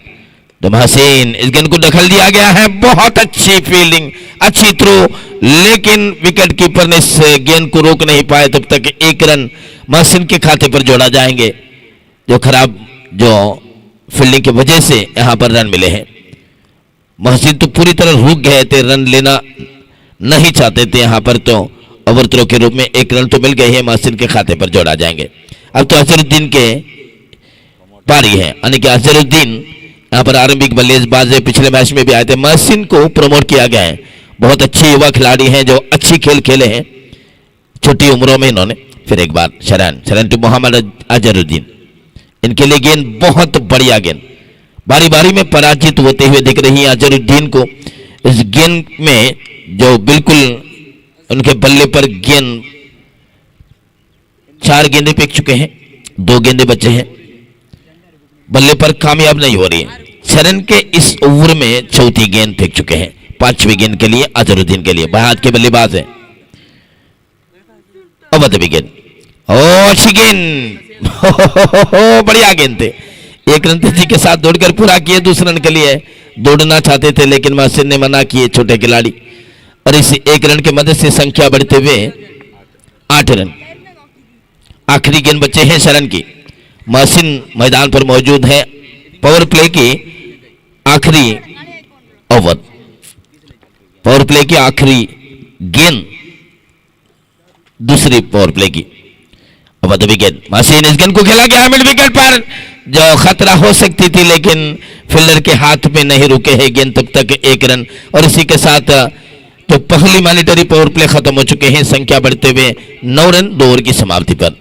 तो मोहसिन, इस गेंद को दखल दिया गया है, बहुत अच्छी फील्डिंग, अच्छी थ्रो, लेकिन विकेट कीपर ने इस गेंद को रोक नहीं पाए। तब तक 1 रन मोहसिन के खाते पर जोड़ा जाएंगे, जो खराब जो फील्डिंग की वजह से यहां पर रन मिले हैं। मोहसिन तो पूरी तरह रुक गए थे, रन लेना नहीं चाहते थे यहां पर, तो ओवर थ्रो के रूप में 1 रन तो मिल गए हैं, मोहसिन के खाते पर जोड़ा जाएंगे। अब तो अजरुद्दीन के पारी है, यानी कि अजरुद्दीन यहाँ पर आरंभिक बल्लेबाज है, पिछले मैच में भी आए थे। मोहसिन को प्रमोट किया गया है, बहुत अच्छे युवा खिलाड़ी हैं जो अच्छी खेल खेले हैं छोटी उम्रों में इन्होंने। फिर एक बार शरण टू मोहम्मद अजरुद्दीन, इनके लिए गेंद बहुत बढ़िया गेंद, बारी बारी में पराजित होते हुए दिख रही है अजरुद्दीन को। इस गेंद में जो बिल्कुल उनके बल्ले पर गेंद, 4 गेंदें फेंक चुके हैं, 2 गेंदें बचे हैं, बल्ले पर कामयाब नहीं हो रही है। शरण के इस ओवर में 4थी गेंद फेंक चुके हैं, 5वीं गेंद के लिए अजरुद्दीन के लिए, बाएं हाथ के बल्लेबाज है। अवधवी गेंद, अच्छी गेंद, बढ़िया गेंद थे, 1 रन तेजी के साथ दौड़कर पूरा किए। दूसरे रन के लिए दौड़ना चाहते थे लेकिन मोहसिन ने मना किए, छोटे खिलाड़ी, और इस 1 रन के मदद से संख्या बढ़ते हुए 8 रन। आखिरी गेंद बचे हैं शरण की, मोहसिन मैदान पर मौजूद है। पावर प्ले की आखिरी ओवर, पावर प्ले की आखिरी गेंद, दूसरी पावर प्ले की। अब अदबी गेंद, मोहसिन, इस गेंद को खेला गया मिड विकेट पर, जो खतरा हो सकती थी, लेकिन फील्डर के हाथ में नहीं रुके है गेंद, तब तक 1 रन। और इसी के साथ तो पहली मॉनिटरी पावर प्ले खत्म हो चुके हैं, संख्या बढ़ते हुए 9 रन 2 ओवर की समाप्ति पर।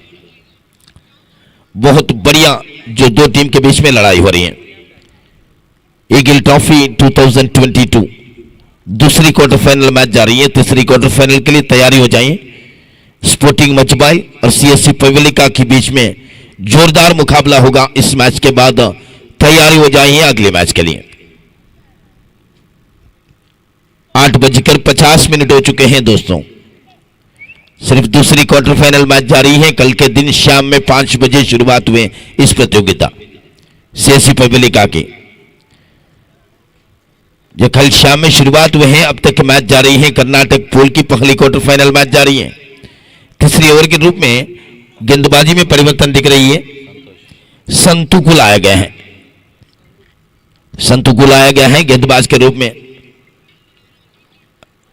बहुत बढ़िया जो दो टीम के बीच में लड़ाई हो रही है। ईगल ट्रॉफी 2022 दूसरी क्वार्टर फाइनल मैच जा रही है। तीसरी क्वार्टर फाइनल के लिए तैयारी हो जाइए। स्पोर्टिंग मचबाई और सीएससी पवेलिका के बीच में जोरदार मुकाबला होगा। इस मैच के बाद तैयारी हो जाइए अगले मैच के लिए। 8:50 हो चुके हैं दोस्तों। सिर्फ दूसरी क्वार्टर फाइनल मैच जारी है। कल के दिन शाम में 5 बजे शुरुआत हुए इस प्रतियोगिता सीएससी पवेलिका की, जो कल शाम में शुरुआत हुए हैं। अब तक मैच जारी है। कर्नाटक पूल की पहली क्वार्टर फाइनल मैच जारी है। तीसरी ओवर के रूप में गेंदबाजी में परिवर्तन दिख रही है। संतु को लाया गया है। संतु को लाया गया है गेंदबाज के रूप में।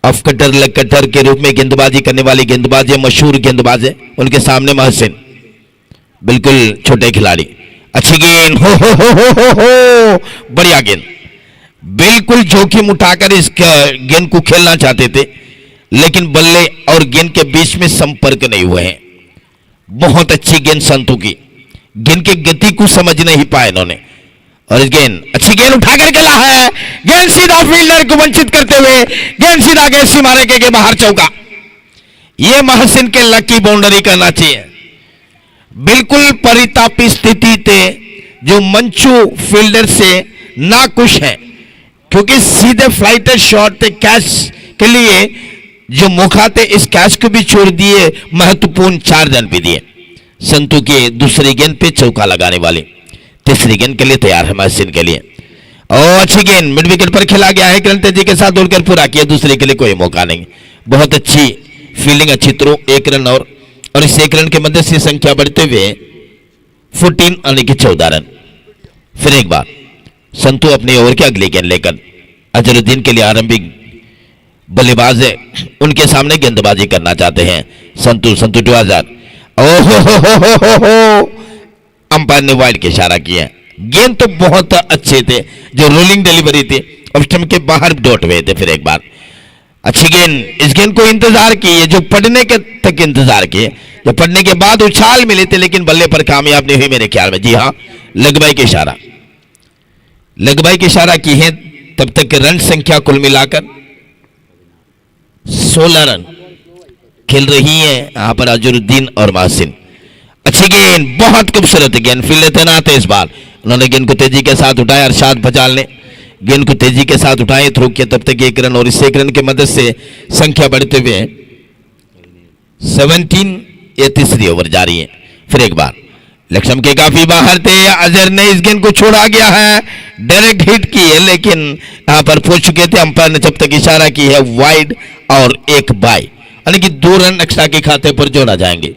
ऑफ कटर लेग कटर के रूप में गेंदबाजी करने वाली गेंदबाज है, मशहूर गेंदबाज है। उनके सामने महसिन, बिल्कुल छोटे खिलाड़ी। अच्छी गेंद, हो बढ़िया गेंद। बिल्कुल जोखिम उठाकर इस गेंद को खेलना चाहते थे, लेकिन बल्ले और गेंद के बीच में संपर्क नहीं हुए हैं। बहुत अच्छी गेंद संतु की। गेंद की गति को समझ नहीं पाए इन्होंने। और इस गेंद, अच्छी गेंद उठाकर खेला है। गेंद सीधा फील्डर को वंचित करते हुए गेंद सीधा गेंद सीमारे के बाहर चौका। यह महसिन के लकी बाउंड्री करना चाहिए। बिल्कुल परितापी स्थिति थे जो मंचू फील्डर से नाखुश है, क्योंकि सीधे फ्लाइटर शॉट थे। कैच के लिए जो मौका थे, इस कैच को भी छोड़ दिए। महत्वपूर्ण 4 रन भी दिए। संतु के दूसरी गेंद पे चौका लगाने वाले। तीसरी गेंद के लिए तैयार है महसिन के लिए। और अच्छी गेंद मिड विकेट पर खेला गया है। किरण तेजी के साथ दौड़कर पूरा किया। दूसरे के लिए कोई मौका नहीं। बहुत अच्छी फील्डिंग, अच्छी थ्रो। 1 रन और इस 1 रन के मदद से संख्या बढ़ते हुए 14 यानी कि 14 रन। फिर एक बार संतु अपने ओवर के अगली गेंद लेकर अजरुद्दीन के लिए आरंभिक बल्लेबाज है, उनके सामने गेंदबाजी करना चाहते हैं संतु 2000। ओहो, अंपायर ने वाइड के इशारा किया। गेंद तो बहुत अच्छे थे, जो रोलिंग डिलीवरी थी, और स्टंप के बाहर डॉट हुए थे। फिर एक बार अच्छी गेंद। इस गेंद को इंतजार किए, जो पड़ने के तक इंतजार किए, जो पड़ने के बाद उछाल मिले थे, लेकिन बल्ले पर कामयाब नहीं हुई मेरे ख्याल में। जी हाँ, लगबाई के इशारा, लगबाई के इशारा की है। तब तक रन संख्या कुल मिलाकर 16 रन खेल रही है यहां पर अजरुद्दीन और महसिन। अच्छी गेंद, बहुत खूबसूरत गेंद। फील्डर तैनात है इस बार। उन्होंने गेंद को तेजी के साथ उठाया। अरशाद भजाल ने गेंद को तेजी के साथ उठाए, थ्रो किया। तब तक 1 रन और इस 1 रन की मदद से संख्या बढ़ते हुए 17। ये तीसरी ओवर जारी है। फिर एक बार लक्ष्म के काफी बाहर थे। अजहर ने इस गेंद को छोड़ा गया है। डायरेक्ट हिट की है, लेकिन यहां पर पहुंच चुके थे। अंपायर ने जब तक इशारा की है वाइड और 1 बाय, यानी कि 2 रन एक्स्ट्रा के खाते पर जोड़ा जाएंगे।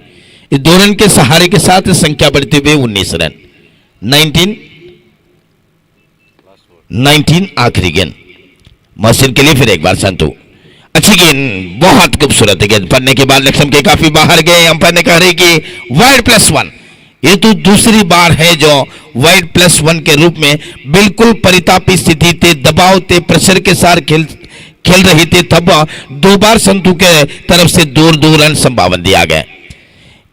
इस 2 रन के सहारे के साथ संख्या बढ़ते हुए 19 रन। 19 आखिरी गेंद महसिन के लिए। फिर एक बार संतु, अच्छी गेंद, बहुत खूबसूरत गेंद। पड़ने के बाद लक्ष्म के काफी बाहर गए। अंपायर ने कह रहे कि वाइड +1। ये तो दूसरी बार है जो वाइड +1 के रूप में बिल्कुल परितापी स्थिति थे, दबाव थे, प्रेशर के साथ खेल रही थी। तब 2 बार संतु के तरफ से 2 रन संभावना दिया गया।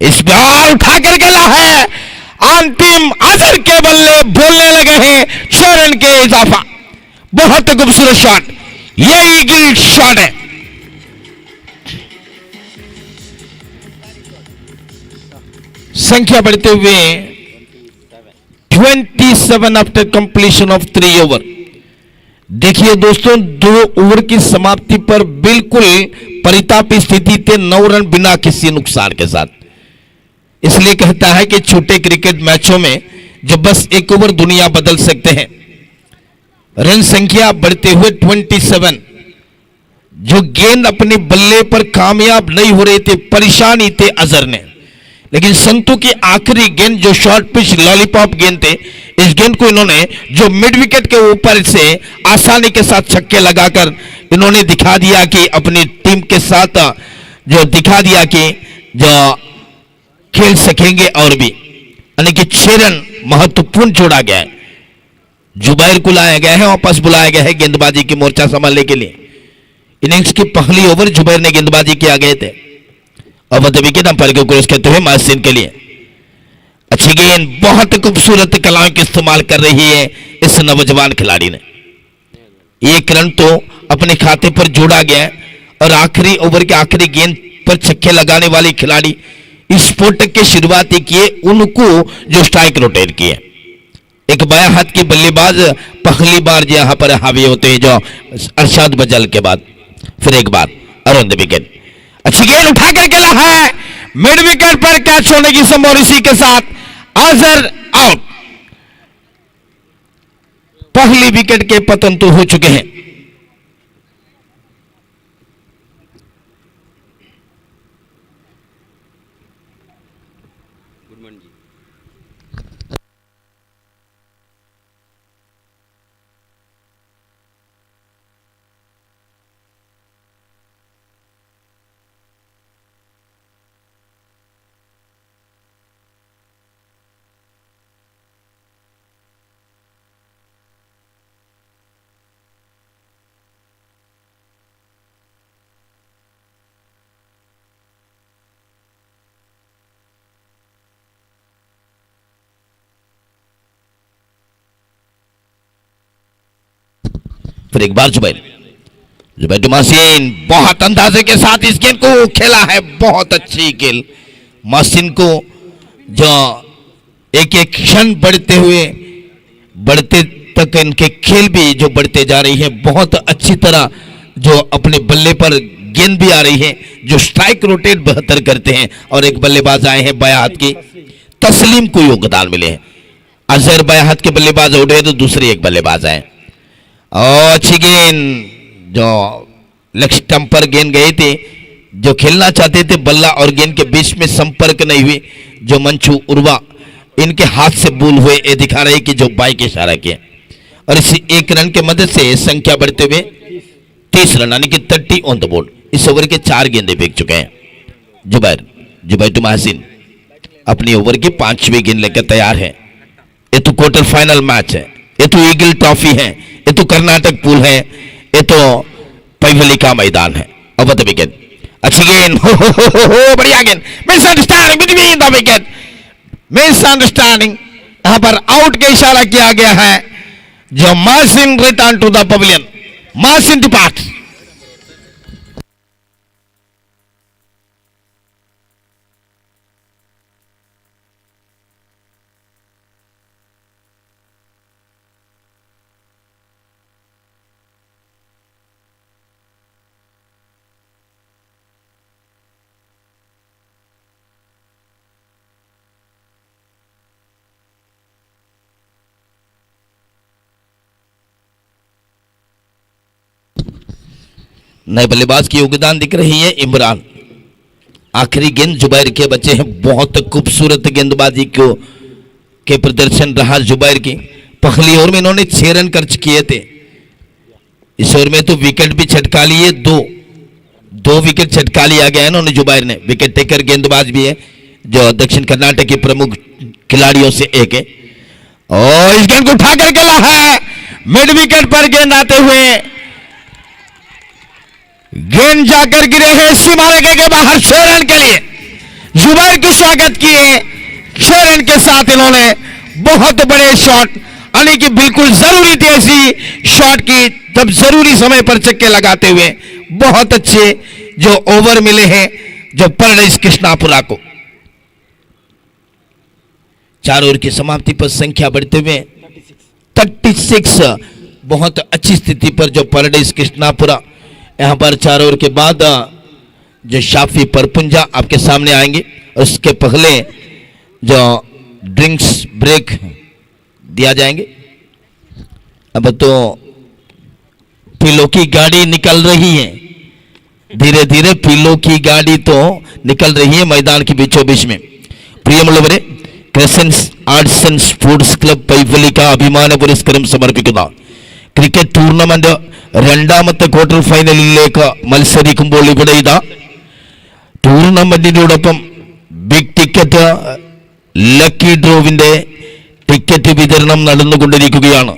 इस बार उठाकर खेला है। अंतिम अजहर के बल्ले बोलने लगे हैं 6 रन के इजाफा। बहुत खूबसूरत शॉट, ये ईगल शॉट है। संख्या बढ़ते हुए 27 आफ्टर कंप्लीशन ऑफ 3 ओवर। देखिए दोस्तों, 2 ओवर की समाप्ति पर बिल्कुल परितापी स्थिति थे। 9 रन बिना किसी नुकसान के साथ। इसलिए कहता है कि छोटे क्रिकेट मैचों में जो बस 1 ओवर दुनिया बदल सकते हैं। रन संख्या बढ़ते हुए 27। जो गेंद अपने बल्ले पर कामयाब नहीं हो रहे थे, परेशानी थे अजहर ने, लेकिन संतु की आखिरी गेंद जो शॉर्ट पिच लॉलीपॉप गेंद थे, इस गेंद को इन्होंने जो मिड विकेट के ऊपर से आसानी के साथ छक्के लगाकर इन्होंने दिखा दिया कि अपनी टीम के साथ जो दिखा दिया कि जो खेल सकेंगे और भी यानी कि 6 रन महत्वपूर्ण जोड़ा गया है। जुबैर को लाया गया है, वापस बुलाया गया है गेंदबाजी की मोर्चा संभालने के लिए। इनिंग्स की पहली ओवर जुबैर ने गेंदबाजी किया गए थे। अब विकेट अंपायर को क्रॉस करते हुए मासिन के लिए अच्छी गेंद, बहुत खूबसूरत कलाओं का इस्तेमाल कर रही है इस नौजवान खिलाड़ी ने। 1 रन तो अपने खाते पर जोड़ा गया है और आखिरी ओवर के आखिरी गेंद पर छक्के लगाने वाली खिलाड़ी इस स्पोर्ट के शुरुआती किए उनको जो स्ट्राइक रोटेट किए। एक बायां हाथ की बल्लेबाज पहली बार यहां पर हावी होते हैं जो अरशाद बजल के बाद। फिर एक बार अरुण विकेट, अच्छी गेंद उठा कर खेला है, मिड विकेट पर कैच होने की संभावना, इसी के साथ अजहर आउट। पहली विकेट के पतन तो हो चुके हैं। फिर एक बार जुबैर मासिन बहुत अंदाजे के साथ इस गेंद को खेला है, बहुत अच्छी गेंद। मासिन को जो एक एक क्षण बढ़ते तक इनके खेल भी जो बढ़ते जा रही है, बहुत अच्छी तरह जो अपने बल्ले पर गेंद भी आ रही है, जो स्ट्राइक रोटेट बेहतर करते हैं। और एक बल्लेबाज आए हैं बायां हाथ की तस्लीम को योगदान मिले हैं। अजहर बायां हाथ के बल्लेबाज उठ गए तो दूसरे एक बल्लेबाज आए और अच्छी गेंद जो लेग स्टंप पर गेंद गए थे, जो खेलना चाहते थे बल्ला और गेंद के बीच में संपर्क नहीं हुई, जो मंचू उर्वा इनके हाथ से भूल हुए ये दिखा रहे कि जो बाई के इशारा किए और इसी 1 रन के मदद से संख्या बढ़ते हुए 30 रन यानी कि 30 ऑन द बोर्ड। इस ओवर के 4 गेंदे फेंक चुके हैं जुबैर टू महसिन अपनी ओवर की 5वीं गेंद लेकर तैयार है। ये तो क्वार्टर फाइनल मैच है, ये तो ईगल ट्रॉफी है, ये तो कर्नाटक पूल है, ये तो पैवली का मैदान है। अब विकेट, अच्छी गेंद, हो बढ़िया गेंद, misunderstanding between the wicket, misunderstanding. यहां पर आउट का इशारा किया गया है। जो मासिन रिटर्न टू द पवेलियन, मासिन डिपार्ट। नए बल्लेबाज की योगदान दिख रही है इमरान। आखिरी गेंद जुबैर के बचे हैं, बहुत खूबसूरत गेंदबाजी के प्रदर्शन रहा जुबैर की। पहली ओवर में इन्होंने 6 रन खर्च किए थे, इस ओवर में तो विकेट भी छटका लिए, दो विकेट छटका लिया गया है इन्होंने जुबैर ने। विकेट टेकर गेंदबाज भी है जो दक्षिण कर्नाटक के प्रमुख खिलाड़ियों से एक है और इस गेंद को उठा कर खेला है, मिड विकेट पर गेंद आते हुए गेंद जाकर गिरे हैं सीमा रेखा के बाहर 6 रन के लिए। जुबैर की स्वागत किए 6 रन के साथ इन्होंने बहुत बड़े शॉट, यानी कि बिल्कुल जरूरी थी ऐसी शॉट की, तब जरूरी समय पर छक्के लगाते हुए बहुत अच्छे जो ओवर मिले हैं जो पैराडाइज कृष्णापुरा को। 4 ओवर की समाप्ति पर संख्या बढ़ते हुए 36, बहुत अच्छी स्थिति पर जो पैराडाइज कृष्णापुरा। यहां पर 4 ओवर के बाद जो शाफी परपुंजा आपके सामने आएंगे, उसके पहले जो ड्रिंक्स ब्रेक दिया जाएंगे। अब तो पीलो की गाड़ी निकल रही है, धीरे धीरे पीलो की गाड़ी तो निकल रही है मैदान के बीचों बीच में। പ്രിയമുള്ളവരെ, Crescents Arts and Sports Club Paivalike അഭിമാന പുരസ്കാരം സമർപ്പിക്കുന്ന ക്രിക്കറ്റ് ടൂർണമെന്റ് രണ്ടാമത്തെ ക്വാർട്ടർ ഫൈനലിലേക്ക് മത്സരിക്കുമ്പോൾ ഇവിടെ ഇതാ ടൂർണമെന്റിനോടൊപ്പം ബിഗ് ടിക്കറ്റ് ലക്കി ഡ്രോവിന്റെ ടിക്കറ്റ് വിതരണം നടന്നുകൊണ്ടിരിക്കുകയാണ്.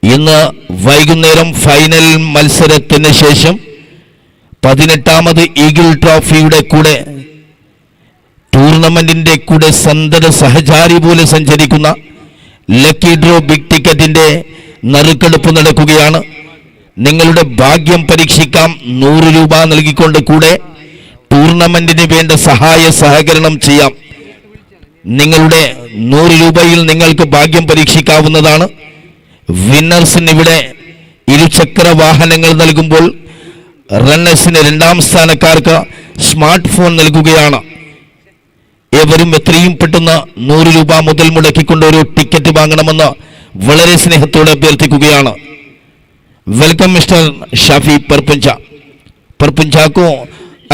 ഇന്ന് വൈകുന്നേരം ഫൈനൽ മത്സരത്തിന് ശേഷം 18ാമത് ഈഗിൾ ട്രോഫിയുടെ കൂടെ ടൂർണമെന്റിന്റെ കൂടെ സന്തത സഹചാരി പോലെ സഞ്ചരിക്കുന്ന ലക്കി ഡ്രോ ബിഗ് ടിക്കറ്റിന്റെ നറുക്കെടുപ്പ് നടക്കുകയാണ്. നിങ്ങളുടെ ഭാഗ്യം പരീക്ഷിക്കാം. 100 രൂപ നൽകിക്കൊണ്ട് കൂടെ ടൂർണമെന്റിന് വേണ്ട സഹകരണം ചെയ്യാം. നിങ്ങളുടെ 100 രൂപയിൽ നിങ്ങൾക്ക് ഭാഗ്യം പരീക്ഷിക്കാവുന്നതാണ്. വിന്നേഴ്സിന് ഇവിടെ ഇരുചക്ര വാഹനങ്ങൾ നൽകുമ്പോൾ റണ്ണേഴ്സിന് 2ാം സ്ഥാനക്കാർക്ക് സ്മാർട്ട് ഫോൺ നൽകുകയാണ്. ഏവരും എത്രയും പെട്ടെന്ന് 100 രൂപ മുതൽ മുടക്കിക്കൊണ്ട് ഒരു ടിക്കറ്റ് വാങ്ങണമെന്ന് വളരെ സ്നേഹത്തോടെ അഭ്യർത്ഥിക്കുകയാണ്. वेलकम मिस्टर शाफी परपुंजा को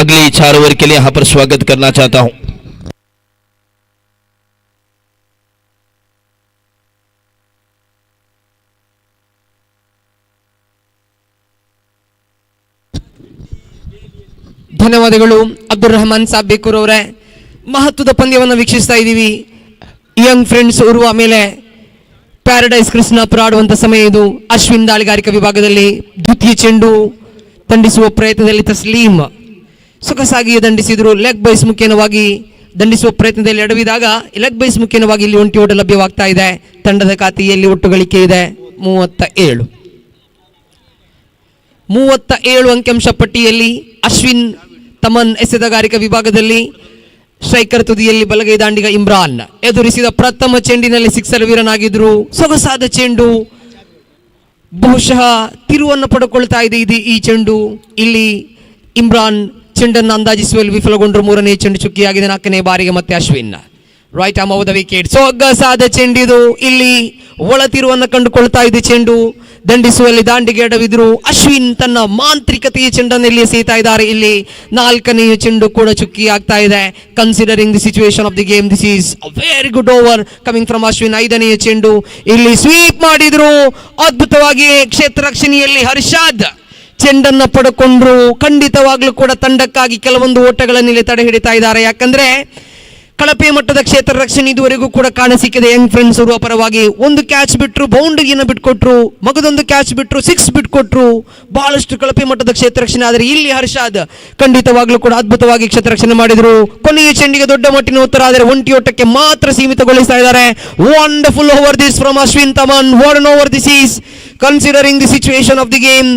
अगले 4 ओवर के लिए यहाँ पर स्वागत करना चाहता हूँ.
ಧನ್ಯವಾದಗಳು ಅಬ್ದುಲ್ ರಹಮಾನ್ ಸಾಬ್ ಬೇಕೂರ್ ಅವರೇ. ಮಹತ್ವದ ಪಂದ್ಯವನ್ನು ವೀಕ್ಷಿಸ್ತಾ ಇದ್ದೀವಿ. ಯಂಗ್ ಫ್ರೆಂಡ್ಸ್ ಉರುವ ಮೇಲೆ ಪ್ಯಾರಡೈಸ್ ಕೃಷ್ಣಾಪುರ ಆಡುವಂತ ಸಮಯ ಇದು. ಅಶ್ವಿನ್ ದಾಳಿಗಾರಿಕಾ ವಿಭಾಗದಲ್ಲಿ ದ್ವಿತೀಯ ಚೆಂಡು ದಂಡಿಸುವ ಪ್ರಯತ್ನದಲ್ಲಿ ತಸ್ಲೀಂ ಸೊಗಸಾಗಿ ದಂಡಿಸಿದ್ರು. ಲೆಗ್ ಬೈಸ್ ಮುಖೇನವಾಗಿ ದಂಡಿಸುವ ಪ್ರಯತ್ನದಲ್ಲಿ ಎಡವಿದಾಗ ಲೆಗ್ ಬೈಸ್ ಮುಖೇನವಾಗಿ ಇಲ್ಲಿ ಒಂಟಿ ಓಟ ಲಭ್ಯವಾಗ್ತಾ ಇದೆ. ತಂಡದ ಖಾತೆಯಲ್ಲಿ ಒಟ್ಟು ಗಳಿಕೆ ಇದೆ 37 ಅಂಕಿಅಂಶ ಪಟ್ಟಿಯಲ್ಲಿ ಅಶ್ವಿನ್ ತಮನ್ ಎಸೆತಗಾರಿಕಾ ವಿಭಾಗದಲ್ಲಿ ಸ್ಟ್ರೈಕರ್ ತುದಿಯಲ್ಲಿ ಬಲಗೈ ದಾಂಡಿಗ ಇಮ್ರಾನ್ ಎದುರಿಸಿದ ಪ್ರಥಮ ಚೆಂಡಿನಲ್ಲಿ ಸಿಕ್ಸರ್ ವೀರನಾಗಿದ್ರು. ಸೊಗಸಾದ ಚೆಂಡು, ಬಹುಶಃ ತಿರುವನ್ನು ಪಡೆದುಕೊಳ್ತಾ ಇದೆ ಈ ಚೆಂಡು. ಇಲ್ಲಿ ಇಮ್ರಾನ್ ಚೆಂಡನ್ನು ಅಂದಾಜಿಸುವಲ್ಲಿ ವಿಫಲಗೊಂಡರು. 3ನೇ ಚೆಂಡು ಚುಕ್ಕಿಯಾಗಿದೆ. 4ನೇ ಬಾರಿಗೆ ಮತ್ತೆ Ashwin right arm of the wicket. ಸೊಗಸಾದ ಚೆಂಡಿದು. ಇಲ್ಲಿ ಒಳ ತಿರುವನ್ನು ಕಂಡುಕೊಳ್ತಾ ಇದೆ ಚೆಂಡು. ದಂಡಿಸುವಲ್ಲಿ ದಾಂಡಿಗೆ ಎಡವಿದ್ರು. ಅಶ್ವಿನ್ ತನ್ನ ಮಾಂತ್ರಿಕತೆಯ ಚೆಂಡನ್ನು ಇಲ್ಲಿ ಎಸೆಯುತ್ತಾ ಇದ್ದಾರೆ. ಇಲ್ಲಿ 4ನೇ ಚೆಂಡು ಕೂಡ ಚುಕ್ಕಿ ಆಗ್ತಾ ಇದೆ. Considering the situation of the game, this is a very good over coming from Ashwin. 5ನೇ ಚೆಂಡು ಇಲ್ಲಿ ಸ್ವೀಪ್ ಮಾಡಿದ್ರು. ಅದ್ಭುತವಾಗಿ ಕ್ಷೇತ್ರ ರಕ್ಷಣೆಯಲ್ಲಿ ಹರ್ಷಾದ್ ಚೆಂಡನ್ನು ಪಡ್ಕೊಂಡ್ರು. ಖಂಡಿತವಾಗ್ಲೂ ಕೂಡ ತಂಡಕ್ಕಾಗಿ ಕೆಲವೊಂದು ಓಟಗಳನ್ನು ಇಲ್ಲಿ ತಡೆ ಹಿಡಿತಾ ಇದ್ದಾರೆ. ಯಾಕಂದ್ರೆ ಕಳಪೆ ಮಟ್ಟದ ಕ್ಷೇತ್ರ ರಕ್ಷಣೆ ಇದುವರೆಗೂ ಕೂಡ ಕಾಣಸಿಕ್ಕಿದೆ ಯಂಗ್ ಫ್ರೆಂಡ್ಸ್ ಅವರ ಪರವಾಗಿ. ಒಂದು ಕ್ಯಾಚ್ ಬಿಟ್ರು, ಬೌಂಡರಿಯನ್ನು ಬಿಟ್ಕೊಟ್ರು, ಮಗದೊಂದು ಕ್ಯಾಚ್ ಬಿಟ್ರು, 6 ಬಿಟ್ಕೊಟ್ರು. ಬಹಳಷ್ಟು ಕಳಪೆ ಮಟ್ಟದ ಕ್ಷೇತ್ರ ರಕ್ಷಣೆ. ಆದರೆ ಇಲ್ಲಿ ಹರ್ಷಾದ್ ಖಂಡಿತವಾಗ್ಲೂ ಕೂಡ ಅದ್ಭುತವಾಗಿ ಕ್ಷೇತ್ರ ರಕ್ಷಣೆ ಮಾಡಿದ್ರು. ಕೊನೆಯ ಚೆಂಡಿಗೆ ದೊಡ್ಡ ಮಟ್ಟಿನ ಉತ್ತರ. ಆದರೆ ಒಂಟಿ ಓಟಕ್ಕೆ ಮಾತ್ರ ಸೀಮಿತಗೊಳಿಸ್ತಾ ಇದ್ದಾರೆ. Wonderful over this from Ashwin Thaman. What an over this is considering the situation of the game.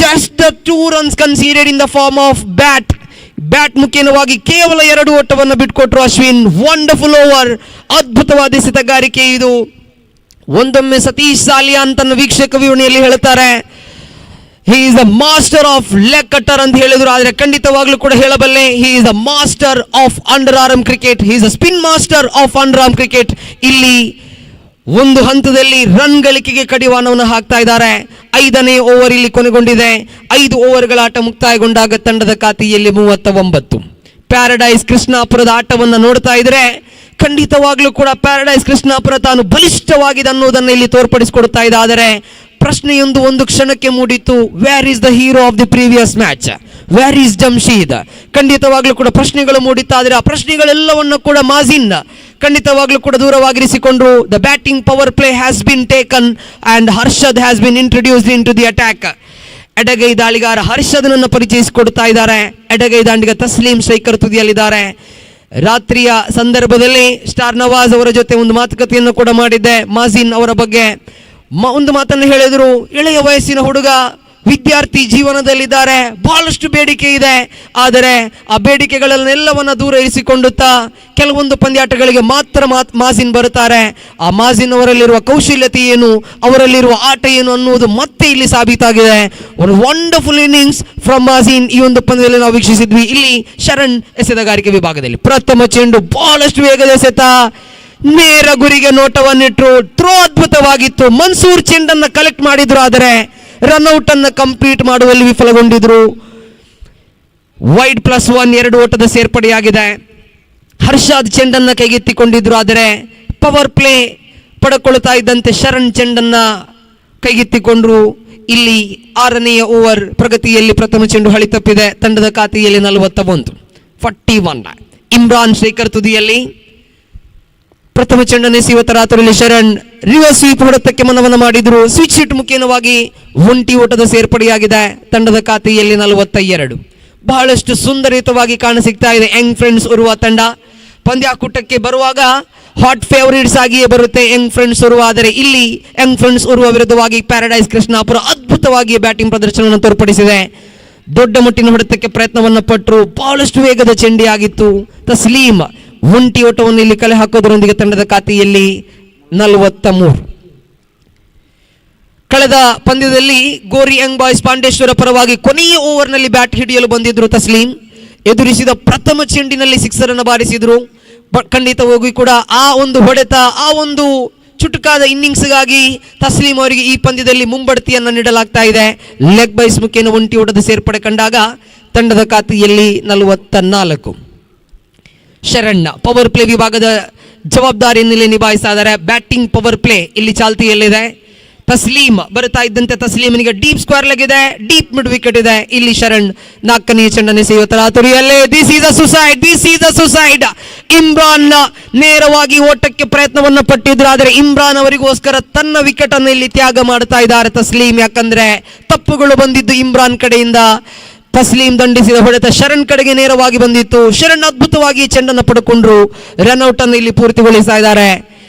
Just the 2 runs conceded in the form of bat ಮುಖೇನವಾಗಿ ಕೇವಲ 2 ಓಟವನ್ನು ಬಿಟ್ಕೊಟ್ರು ಅಶ್ವಿನ್. ವಂಡರ್ಫುಲ್ ಓವರ್, ಅದ್ಭುತವಾದ ಎಸೆತಗಾರಿಕೆ ಇದು. ಒಂದೊಮ್ಮೆ ಸತೀಶ್ ಸಾಲಿಯಾನ್ ತನ್ನ ವೀಕ್ಷಕ ವಿವರಣೆಯಲ್ಲಿ ಹೇಳ್ತಾರೆ, he is the master of leg cutter ಅಂತ ಹೇಳಿದ್ರು. ಆದರೆ ಖಂಡಿತವಾಗ್ಲೂ ಕೂಡ ಹೇಳಬಲ್ಲೆ, he is the master of under arm cricket. He is the spin master of under arm cricket. ಇಲ್ಲಿ ಒಂದು ಹಂತದಲ್ಲಿ ರನ್ ಗಳಿಕೆಗೆ ಕಡಿವಾಣವನ್ನು ಹಾಕ್ತಾ ಇದ್ದಾರೆ. 5ನೇ ಓವರ್ ಇಲ್ಲಿ ಕೊನೆಗೊಂಡಿದೆ. 5 ಓವರ್ಗಳ ಆಟ ಮುಕ್ತಾಯಗೊಂಡಾಗ ತಂಡದ ಖಾತೆಯಲ್ಲಿ 39. ಪ್ಯಾರಡೈಸ್ ಕೃಷ್ಣಾಪುರದ ಆಟವನ್ನು ನೋಡ್ತಾ ಇದ್ರೆ ಖಂಡಿತವಾಗ್ಲೂ ಕೂಡ ಪ್ಯಾರಡೈಸ್ ಕೃಷ್ಣಾಪುರ ತಾನು ಬಲಿಷ್ಠವಾಗಿದೆ ಅನ್ನೋದನ್ನು ಇಲ್ಲಿ ತೋರ್ಪಡಿಸಿಕೊಡ್ತಾ ಇದೆ. ಆದರೆ ಪ್ರಶ್ನೆಯೊಂದು ಒಂದು ಕ್ಷಣಕ್ಕೆ ಮೂಡಿತ್ತು, where is the hero of the previous match, where is Jamsheed. ಖಂಡಿತವಾಗ್ಲೂ ಕೂಡ ಪ್ರಶ್ನೆಗಳು ಮೂಡಿತ್ತಾದರೆ ಆ ಪ್ರಶ್ನೆಗಳೆಲ್ಲವನ್ನು ಕೂಡ ಮಾಜಿನ್ ಖಂಡಿತವಾಗ್ಲೂ ಕೂಡ ದೂರವಾಗಿರಿಸಿಕೊಂಡ್ರು. The batting power play has been taken and Harshad has been introduced into the attack. ಎಡಗೈ ದಾಳಿಗಾರ ಹರ್ಷದ್ನನ್ನು ಪರಿಚಯಿಸಿಕೊಡ್ತಾ ಇದ್ದಾರೆ. ಎಡಗೈ ದಾಂಡಿಗ ತಸ್ಲೀಂ ಸ್ಟ್ರೈಕರ್ ತುದಿಯಲ್ಲಿದ್ದಾರೆ. ರಾತ್ರಿಯ ಸಂದರ್ಭದಲ್ಲಿ ಸ್ಟಾರ್ ನವಾಜ್ ಅವರ ಜೊತೆ ಒಂದು ಮಾತುಕತೆಯನ್ನು ಕೂಡ ಮಾಡಿದ್ದೆ. ಮಾಜಿನ್ ಅವರ ಬಗ್ಗೆ ಒಂದು ಮಾತನ್ನು ಹೇಳಿದ್ರು, ಎಳೆಯ ವಯಸ್ಸಿನ ಹುಡುಗ, ವಿದ್ಯಾರ್ಥಿ ಜೀವನದಲ್ಲಿದ್ದಾರೆ, ಬಹಳಷ್ಟು ಬೇಡಿಕೆ ಇದೆ. ಆದರೆ ಆ ಬೇಡಿಕೆಗಳನ್ನೆಲ್ಲವನ್ನ ದೂರ ಇರಿಸಿಕೊಂಡುತ್ತಾ ಕೆಲವೊಂದು ಪಂದ್ಯಾಟಗಳಿಗೆ ಮಾತ್ರ ಮಾಜಿನ್ ಬರುತ್ತಾರೆ. ಆ ಮಾಜಿನ್ ಅವರಲ್ಲಿರುವ ಕೌಶಲ್ಯತೆ ಏನು, ಅವರಲ್ಲಿರುವ ಆಟ ಏನು ಅನ್ನುವುದು ಮತ್ತೆ ಇಲ್ಲಿ ಸಾಬೀತಾಗಿದೆ. ಒಂದು ವಂಡರ್ಫುಲ್ ಇನ್ನಿಂಗ್ಸ್ ಫ್ರಮ್ ಮಾಜಿನ್ ಈ ಒಂದು ಪಂದ್ಯದಲ್ಲಿ ನಾವು ವೀಕ್ಷಿಸಿದ್ವಿ. ಇಲ್ಲಿ ಶರಣ್ ಎಸೆತಗಾರಿಕೆ ವಿಭಾಗದಲ್ಲಿ ಪ್ರಥಮ ಚೆಂಡು ಬಹಳಷ್ಟು ವೇಗದ ಎಸೆತ, ನೇರ ಗುರಿಗೆ ನೋಟವನ್ನಿಟ್ರು. ಥ್ರೋ ಅದ್ಭುತವಾಗಿತ್ತು. ಮನ್ಸೂರ್ ಚೆಂಡನ್ನು ಕಲೆಕ್ಟ್ ಮಾಡಿದ್ರು, ಆದರೆ ರನ್ಔಟ್ ಅನ್ನು ಕಂಪ್ಲೀಟ್ ಮಾಡುವಲ್ಲಿ ವಿಫಲಗೊಂಡಿದ್ರು. ವೈಡ್ +1 2 ಓಟದ ಸೇರ್ಪಡೆಯಾಗಿದೆ. ಹರ್ಷಾದ್ ಚೆಂಡನ್ನು ಕೈಗೆತ್ತಿಕೊಂಡಿದ್ರು, ಆದರೆ ಪವರ್ ಪ್ಲೇ ಪಡ್ಕೊಳ್ತಾ ಇದ್ದಂತೆ ಶರಣ್ ಚೆಂಡನ್ನ ಕೈಗೆತ್ತಿಕೊಂಡ್ರು. ಇಲ್ಲಿ 6ನೆಯ ಓವರ್ ಪ್ರಗತಿಯಲ್ಲಿ ಪ್ರಥಮ ಚೆಂಡು ಹಳಿ ತಪ್ಪಿದೆ. ತಂಡದ ಖಾತೆಯಲ್ಲಿ 41. ಇಮ್ರಾನ್ ಶೇಖರ್ ತುದಿಯಲ್ಲಿ ಪ್ರಥಮ ಚೆಂಡನ್ನು ಎಸೆಯುವ ತರಾತುರಿಯಲ್ಲಿ ಶರಣ್ ರಿವರ್ಸ್ ಸ್ವೀಪ್ ಹೊಡೆತಕ್ಕೆ ಮನವನ್ನ ಮಾಡಿದ್ರು. ಸ್ವಿಚ್ ಹಿಟ್ ಮುಖೇನವಾಗಿ ಒಂಟಿ ಓಟದ ಸೇರ್ಪಡೆಯಾಗಿದೆ ತಂಡದ ಖಾತೆಯಲ್ಲಿ 42. ಬಹಳಷ್ಟು ಸುಂದರಯುತವಾಗಿ ಕಾಣಸಿಗ್ತಾ ಇದೆ ಯಂಗ್ ಫ್ರೆಂಡ್ಸ್ ಉರುವ ತಂಡ. ಪಂದ್ಯಾಕೂಟಕ್ಕೆ ಬರುವಾಗ ಹಾಟ್ ಫೇವರಿಟ್ಸ್ ಆಗಿಯೇ ಬರುತ್ತೆ ಯಂಗ್ ಫ್ರೆಂಡ್ಸ್ ಉರುವ. ಆದರೆ ಇಲ್ಲಿ ಯಂಗ್ ಫ್ರೆಂಡ್ಸ್ ಉರುವ ವಿರುದ್ಧವಾಗಿ ಪ್ಯಾರಡೈಸ್ ಕೃಷ್ಣಾಪುರ ಅದ್ಭುತವಾಗಿ ಬ್ಯಾಟಿಂಗ್ ಪ್ರದರ್ಶನವನ್ನು ತೋರ್ಪಡಿಸಿದೆ. ದೊಡ್ಡ ಮಟ್ಟಿನ ಹೊಡೆತಕ್ಕೆ ಪ್ರಯತ್ನವನ್ನು ಪಟ್ಟರು. ಬಹಳಷ್ಟು ವೇಗದ ಚೆಂಡಿಯಾಗಿತ್ತು. ತಸ್ಲೀಮ್ ಒಂಟಿ ಓಟವನ್ನು ಇಲ್ಲಿ ಕಲೆ ಹಾಕೋದರೊಂದಿಗೆ ತಂಡದ ಖಾತೆಯಲ್ಲಿ 43. ಕಳೆದ ಪಂದ್ಯದಲ್ಲಿ ಗೋರಿ ಯಂಗ್ ಬಾಯ್ಸ್ ಪಾಂಡೇಶ್ವರ ಪರವಾಗಿ ಕೊನೆಯ ಓವರ್ನಲ್ಲಿ ಬ್ಯಾಟ್ ಹಿಡಿಯಲು ಬಂದಿದ್ರು ತಸ್ಲೀಮ್. ಎದುರಿಸಿದ ಪ್ರಥಮ ಚೆಂಡಿನಲ್ಲಿ ಸಿಕ್ಸರ್ ಅನ್ನು ಬಾರಿಸಿದ್ರು. ಖಂಡಿತವಾಗಿ ಕೂಡ ಆ ಒಂದು ಹೊಡೆತ, ಆ ಒಂದು ಚುಟುಕಾದ ಇನ್ನಿಂಗ್ಸ್ಗಾಗಿ ತಸ್ಲೀಂ ಅವರಿಗೆ ಈ ಪಂದ್ಯದಲ್ಲಿ ಮುಂಬಡ್ತಿಯನ್ನು ನೀಡಲಾಗ್ತಾ ಇದೆ. ಲೆಗ್ ಬೈಸ್ ಮುಖೇನ ಒಂಟಿ ಓಟದ ಸೇರ್ಪಡೆ ಕಂಡಾಗ ತಂಡದ ಖಾತೆಯಲ್ಲಿ 44. ಶರಣ್ ಪವರ್ ಪ್ಲೇ ವಿಭಾಗದ ಜವಾಬ್ದಾರಿಯನ್ನು ಇಲ್ಲಿ ನಿಭಾಯಿಸ್ತಾ ಇದ್ದಾರೆ. ಬ್ಯಾಟಿಂಗ್ ಪವರ್ ಪ್ಲೇ ಇಲ್ಲಿ ಚಾಲ್ತಿಯಲ್ಲಿದೆ. ತಸ್ಲೀಮ್ ಬರ್ತಾ ಇದ್ದಂತೆ ತಸ್ಲೀಮನಿಗೆ ಡೀಪ್ ಸ್ಕ್ವೇರ್ ಲೆಗ್ ಇದೆ, ಡೀಪ್ ಮಿಡ್ ವಿಕೆಟ್ ಇದೆ. ಇಲ್ಲಿ ಶರಣ್ 4ನೇ ಚೆಂಡನ್ನು ಎಸೆಯುವ ತರಾತುರಿಯಲ್ಲಿ this is a suicide. Imran ನೇರವಾಗಿ ಓಟಕ್ಕೆ ಪ್ರಯತ್ನವನ್ನು ಪಟ್ಟಿದ್ರು. ಆದರೆ ಇಮ್ರಾನ್ ಅವರಿಗೋಸ್ಕರ ತನ್ನ ವಿಕೆಟ್ ಅನ್ನು ಇಲ್ಲಿ ತ್ಯಾಗ ಮಾಡ್ತಾ ಇದ್ದಾರೆ ತಸ್ಲೀಮ್. ಯಾಕಂದ್ರೆ ತಪ್ಪುಗಳು ಬಂದಿದ್ದು ಇಮ್ರಾನ್ ಕಡೆಯಿಂದ. ತಸ್ಲೀಂ ದಂಡಿಸಿದ ಹೊಡೆತ ಶರಣ್ ಕಡೆಗೆ ನೇರವಾಗಿ ಬಂದಿತ್ತು. ಶರಣ್ ಅದ್ಭುತವಾಗಿ ಚೆಂಡನ್ನು ಪಡ್ಕೊಂಡ್ರು. ರನ್ಔಟ್ ಅನ್ನು ಇಲ್ಲಿ ಪೂರ್ತಿಗೊಳಿಸ್ತಾ ಇದ್ದಾರೆ.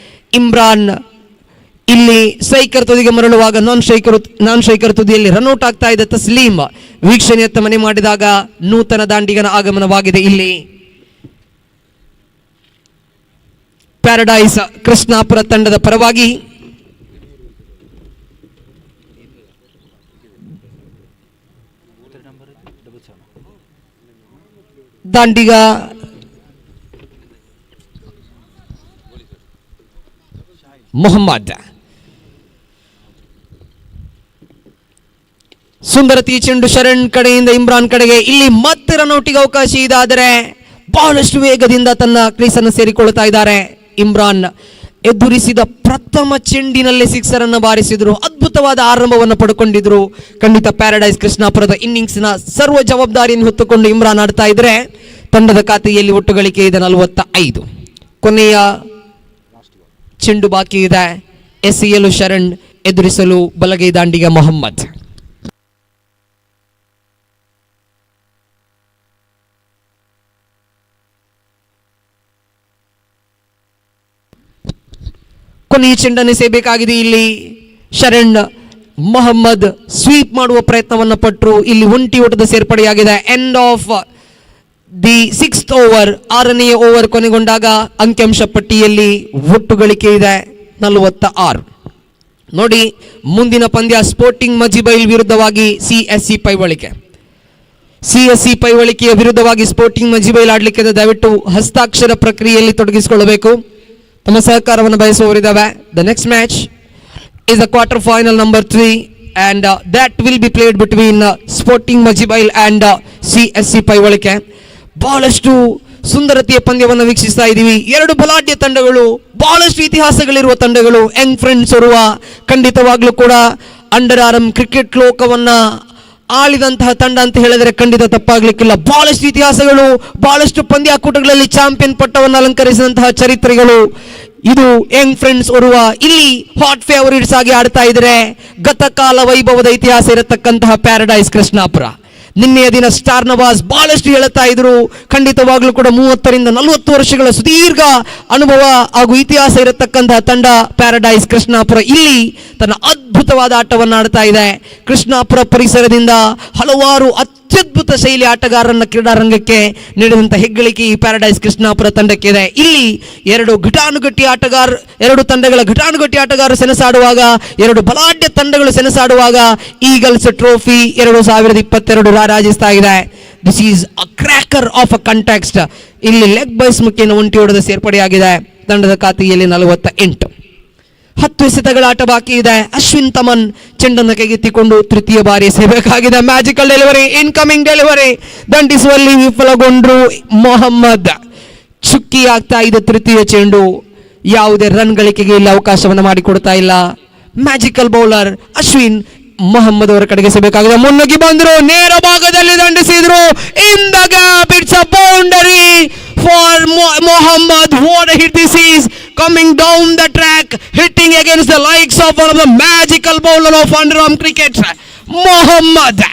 ಇಮ್ರಾನ್ ಇಲ್ಲಿ ಸ್ಟ್ರೈಕರ್ ತುದಿಗೆ ಮರಳುವಾಗ ನಾನ್ ಸ್ಟ್ರೈಕರ್ ತುದಿಯಲ್ಲಿ ರನ್ಔಟ್ ಆಗ್ತಾ ಇದೆ ತಸ್ಲೀಂ. ವೀಕ್ಷಣೆಯತ್ತ ಮನೆ ಮಾಡಿದಾಗ ನೂತನ ದಾಂಡಿಗನ ಆಗಮನವಾಗಿದೆ. ಇಲ್ಲಿ ಪ್ಯಾರಡೈಸ್ ಕೃಷ್ಣಾಪುರ ತಂಡದ ಪರವಾಗಿ ದಾಂಡಿಗ ಮೊಹಮ್ಮದ್. ಸುಂದರತಿ ಚೆಂಡು ಶರಣ್ ಕಡೆಯಿಂದ ಇಮ್ರಾನ್ ಕಡೆಗೆ. ಇಲ್ಲಿ ಮತ್ತೆ ರನ್ಔಟಿಗೆ ಅವಕಾಶ ಇದೆ. ಆದರೆ ಬಹಳಷ್ಟು ವೇಗದಿಂದ ತನ್ನ ಕ್ರೀಸನ್ನು ಸೇರಿಕೊಳ್ತಾ ಇದ್ದಾರೆ ಇಮ್ರಾನ್. ಎದುರಿಸಿದ ಪ್ರಥಮ ಚೆಂಡಿನಲ್ಲೇ ಸಿಕ್ಸರ್ ಅನ್ನು ಬಾರಿಸಿದ್ರು. ಅದ್ಭುತವಾದ ಆರಂಭವನ್ನು ಪಡ್ಕೊಂಡಿದ್ರು. ಖಂಡಿತ ಪ್ಯಾರಡೈಸ್ ಕೃಷ್ಣಾಪುರದ ಇನ್ನಿಂಗ್ಸ್ನ ಸರ್ವ ಜವಾಬ್ದಾರಿಯನ್ನು ಹೊತ್ತುಕೊಂಡು ಇಮ್ರಾನ್ ಆಡ್ತಾ ಇದ್ರೆ ತಂಡದ ಖಾತೆಯಲ್ಲಿ ಒಟ್ಟು ಗಳಿಕೆ ಇದೆ 45. ಕೊನೆಯ ಚೆಂಡು ಬಾಕಿ ಇದೆ. ಎಸೆಯಲು ಶರಣ್, ಎದುರಿಸಲು ಬಲಗೈ ದಾಂಡಿಗ ಮೊಹಮ್ಮದ್. ಕೊನೆಯ ಚೆಂಡನ್ನು ಎಸೆಯಬೇಕಾಗಿದೆ. ಇಲ್ಲಿ ಶರಣ್ ಮೊಹಮ್ಮದ್ ಸ್ವೀಪ್ ಮಾಡುವ ಪ್ರಯತ್ನವನ್ನು ಪಟ್ಟರು. ಇಲ್ಲಿ ಒಂಟಿ ಓಟದ ಸೇರ್ಪಡೆಯಾಗಿದೆ. End of the 6th over, 6ನೇ ಓವರ್ ಕೊನೆಗೊಂಡಾಗ ಅಂಕಿಅಂಶ ಪಟ್ಟಿಯಲ್ಲಿ ಒಟ್ಟು ಗಳಿಕೆ ಇದೆ 46. ನೋಡಿ, ಮುಂದಿನ ಪಂದ್ಯ ಸ್ಪೋರ್ಟಿಂಗ್ ಮಜಿಬೈಲ್ ವಿರುದ್ಧವಾಗಿ CSC ಪೈವಳಿಕೆ. CSC ಪೈವಳಿಕೆಯ ವಿರುದ್ಧವಾಗಿ ಸ್ಪೋರ್ಟಿಂಗ್ ಮಜಿಬೈಲ್ ಆಡ್ಲಿಕ್ಕೆ ದಯವಿಟ್ಟು ಹಸ್ತಾಕ್ಷರ ಪ್ರಕ್ರಿಯೆಯಲ್ಲಿ ತೊಡಗಿಸಿಕೊಳ್ಳಬೇಕು. ತಮ್ಮ ಸಹಕಾರವನ್ನು ಬಯಸುವವರಿದ್ದಾವೆ. The next match is the quarter final number 3 and that will be played between Sporting Majibail and CSC Paivalike. ಬಹಳಷ್ಟು ಸುಂದರತೆಯ ಪಂದ್ಯವನ್ನು ವೀಕ್ಷಿಸ್ತಾ ಇದ್ದೀವಿ. ಎರಡು ಬಲಾಢ್ಯ ತಂಡಗಳು, ಬಹಳಷ್ಟು ಇತಿಹಾಸಗಳಿರುವ ತಂಡಗಳು. ಯಂಗ್ ಫ್ರೆಂಡ್ಸ್ ಇರುವ ಖಂಡಿತವಾಗ್ಲೂ ಕೂಡ ಅಂಡರ್ ಆರ್ಮ್ ಕ್ರಿಕೆಟ್ ಲೋಕವನ್ನ ಆಳಿದಂತಹ ತಂಡ ಅಂತ ಹೇಳಿದರೆ ಖಂಡಿತ ತಪ್ಪಾಗ್ಲಿಕ್ಕಿಲ್ಲ. ಬಹಳಷ್ಟು ಇತಿಹಾಸಗಳು, ಬಹಳಷ್ಟು ಪಂದ್ಯಾಕೂಟಗಳಲ್ಲಿ ಚಾಂಪಿಯನ್ ಪಟ್ಟವನ್ನು ಅಲಂಕರಿಸಿದಂತಹ ಚರಿತ್ರೆಗಳು. ಇದು ಯಂಗ್ ಫ್ರೆಂಡ್ಸ್ ಓರ್ವ ಇಲ್ಲಿ ಹಾಟ್ ಫೇವರಿಟ್ಸ್ ಆಗಿ ಆಡ್ತಾ ಇದ್ರೆ ಗತಕಾಲ ವೈಭವದ ಇತಿಹಾಸ ಇರತಕ್ಕಂತಹ ಪ್ಯಾರಡೈಸ್ ಕೃಷ್ಣಾಪುರ. ನಿನ್ನೆಯ ದಿನ ಸ್ಟಾರ್ ನವಾಜ್ ಬಹಳಷ್ಟು ಹೇಳುತ್ತಾ ಇದ್ರು. ಖಂಡಿತವಾಗ್ಲೂ ಕೂಡ 30 ರಿಂದ 40 ವರ್ಷಗಳ ಸುದೀರ್ಘ ಅನುಭವ ಹಾಗೂ ಇತಿಹಾಸ ಇರತಕ್ಕಂತಹ ತಂಡ ಪ್ಯಾರಡೈಸ್ ಕೃಷ್ಣಾಪುರ ಇಲ್ಲಿ ತನ್ನ ಅದ್ಭುತವಾದ ಆಟವನ್ನು ಆಡ್ತಾ ಇದೆ. ಕೃಷ್ಣಾಪುರ ಪರಿಸರದಿಂದ ಹಲವಾರು ಅತ್ಯದ್ಭುತ ಶೈಲಿ ಆಟಗಾರರನ್ನ ಕ್ರೀಡಾರಂಗಕ್ಕೆ ನೀಡಿದಂತಹ ಹೆಗ್ಗಳಿಕೆ ಈ ಪ್ಯಾರಡೈಸ್ ಕೃಷ್ಣಾಪುರ ತಂಡಕ್ಕೆ ಇದೆ. ಇಲ್ಲಿ ಎರಡು ತಂಡಗಳ ಘಟಾನುಘಟಿ ಆಟಗಾರರು ಸೆಣಸಾಡುವಾಗ, ಎರಡು ಬಲಾಢ್ಯ ತಂಡಗಳು ಸೆಣಸಾಡುವಾಗ ಈಗಲ್ಸ್ ಟ್ರೋಫಿ 2022 ರಾರಾಜಿಸ್ತಾ ಇದೆ. This is a cracker of a context. ಇಲ್ಲಿ ಲೆಗ್ ಬೈಸ್ ಮುಖೇನ ಒಂಟಿ ಹೊಡೆದ ಸೇರ್ಪಡೆಯಾಗಿದೆ. ತಂಡದ ಖಾತೆಯಲ್ಲಿ 48. 10 ಎಸೆತಗಳ ಆಟ ಬಾಕಿ ಇದೆ. ಅಶ್ವಿನ್ ತಮನ್ ಚೆಂಡನ್ನು ಕೈಗೆತ್ತಿಕೊಂಡು ತೃತೀಯ ಬಾರಿ ಎಸೆಯಬೇಕಾಗಿದೆ. ಮ್ಯಾಜಿಕಲ್ ಡೆಲಿವರಿ, ಇನ್ಕಮಿಂಗ್ ಡೆಲಿವರಿ ದಂಡಿಸುವಲ್ಲಿ ವಿಫಲಗೊಂಡ್ರು ಮೊಹಮ್ಮದ್. ಚುಕ್ಕಿ ಆಗ್ತಾ ಇದೆ ತೃತೀಯ ಚೆಂಡು. ಯಾವುದೇ ರನ್ ಗಳಿಕೆಗೆ ಇಲ್ಲಿ ಅವಕಾಶವನ್ನು ಮಾಡಿಕೊಡ್ತಾ ಇಲ್ಲ ಮ್ಯಾಜಿಕಲ್ ಬೌಲರ್ ಅಶ್ವಿನ್. ಮೊಹಮ್ಮದ್ ಅವರ ಕಡೆಗೆ ಎಸೆಯಬೇಕಾಗಿದೆ. ಮುನ್ನುಗ್ಗಿ ಬಂದ್ರು, ನೇರ ಭಾಗದಲ್ಲಿ ದಂಡಿಸಿದ್ರು. In the gap, it's a boundary for Mohammed. What a hit this is. coming down the track, hitting against the likes of one of the magical bowler of underarm cricket, Mohammed.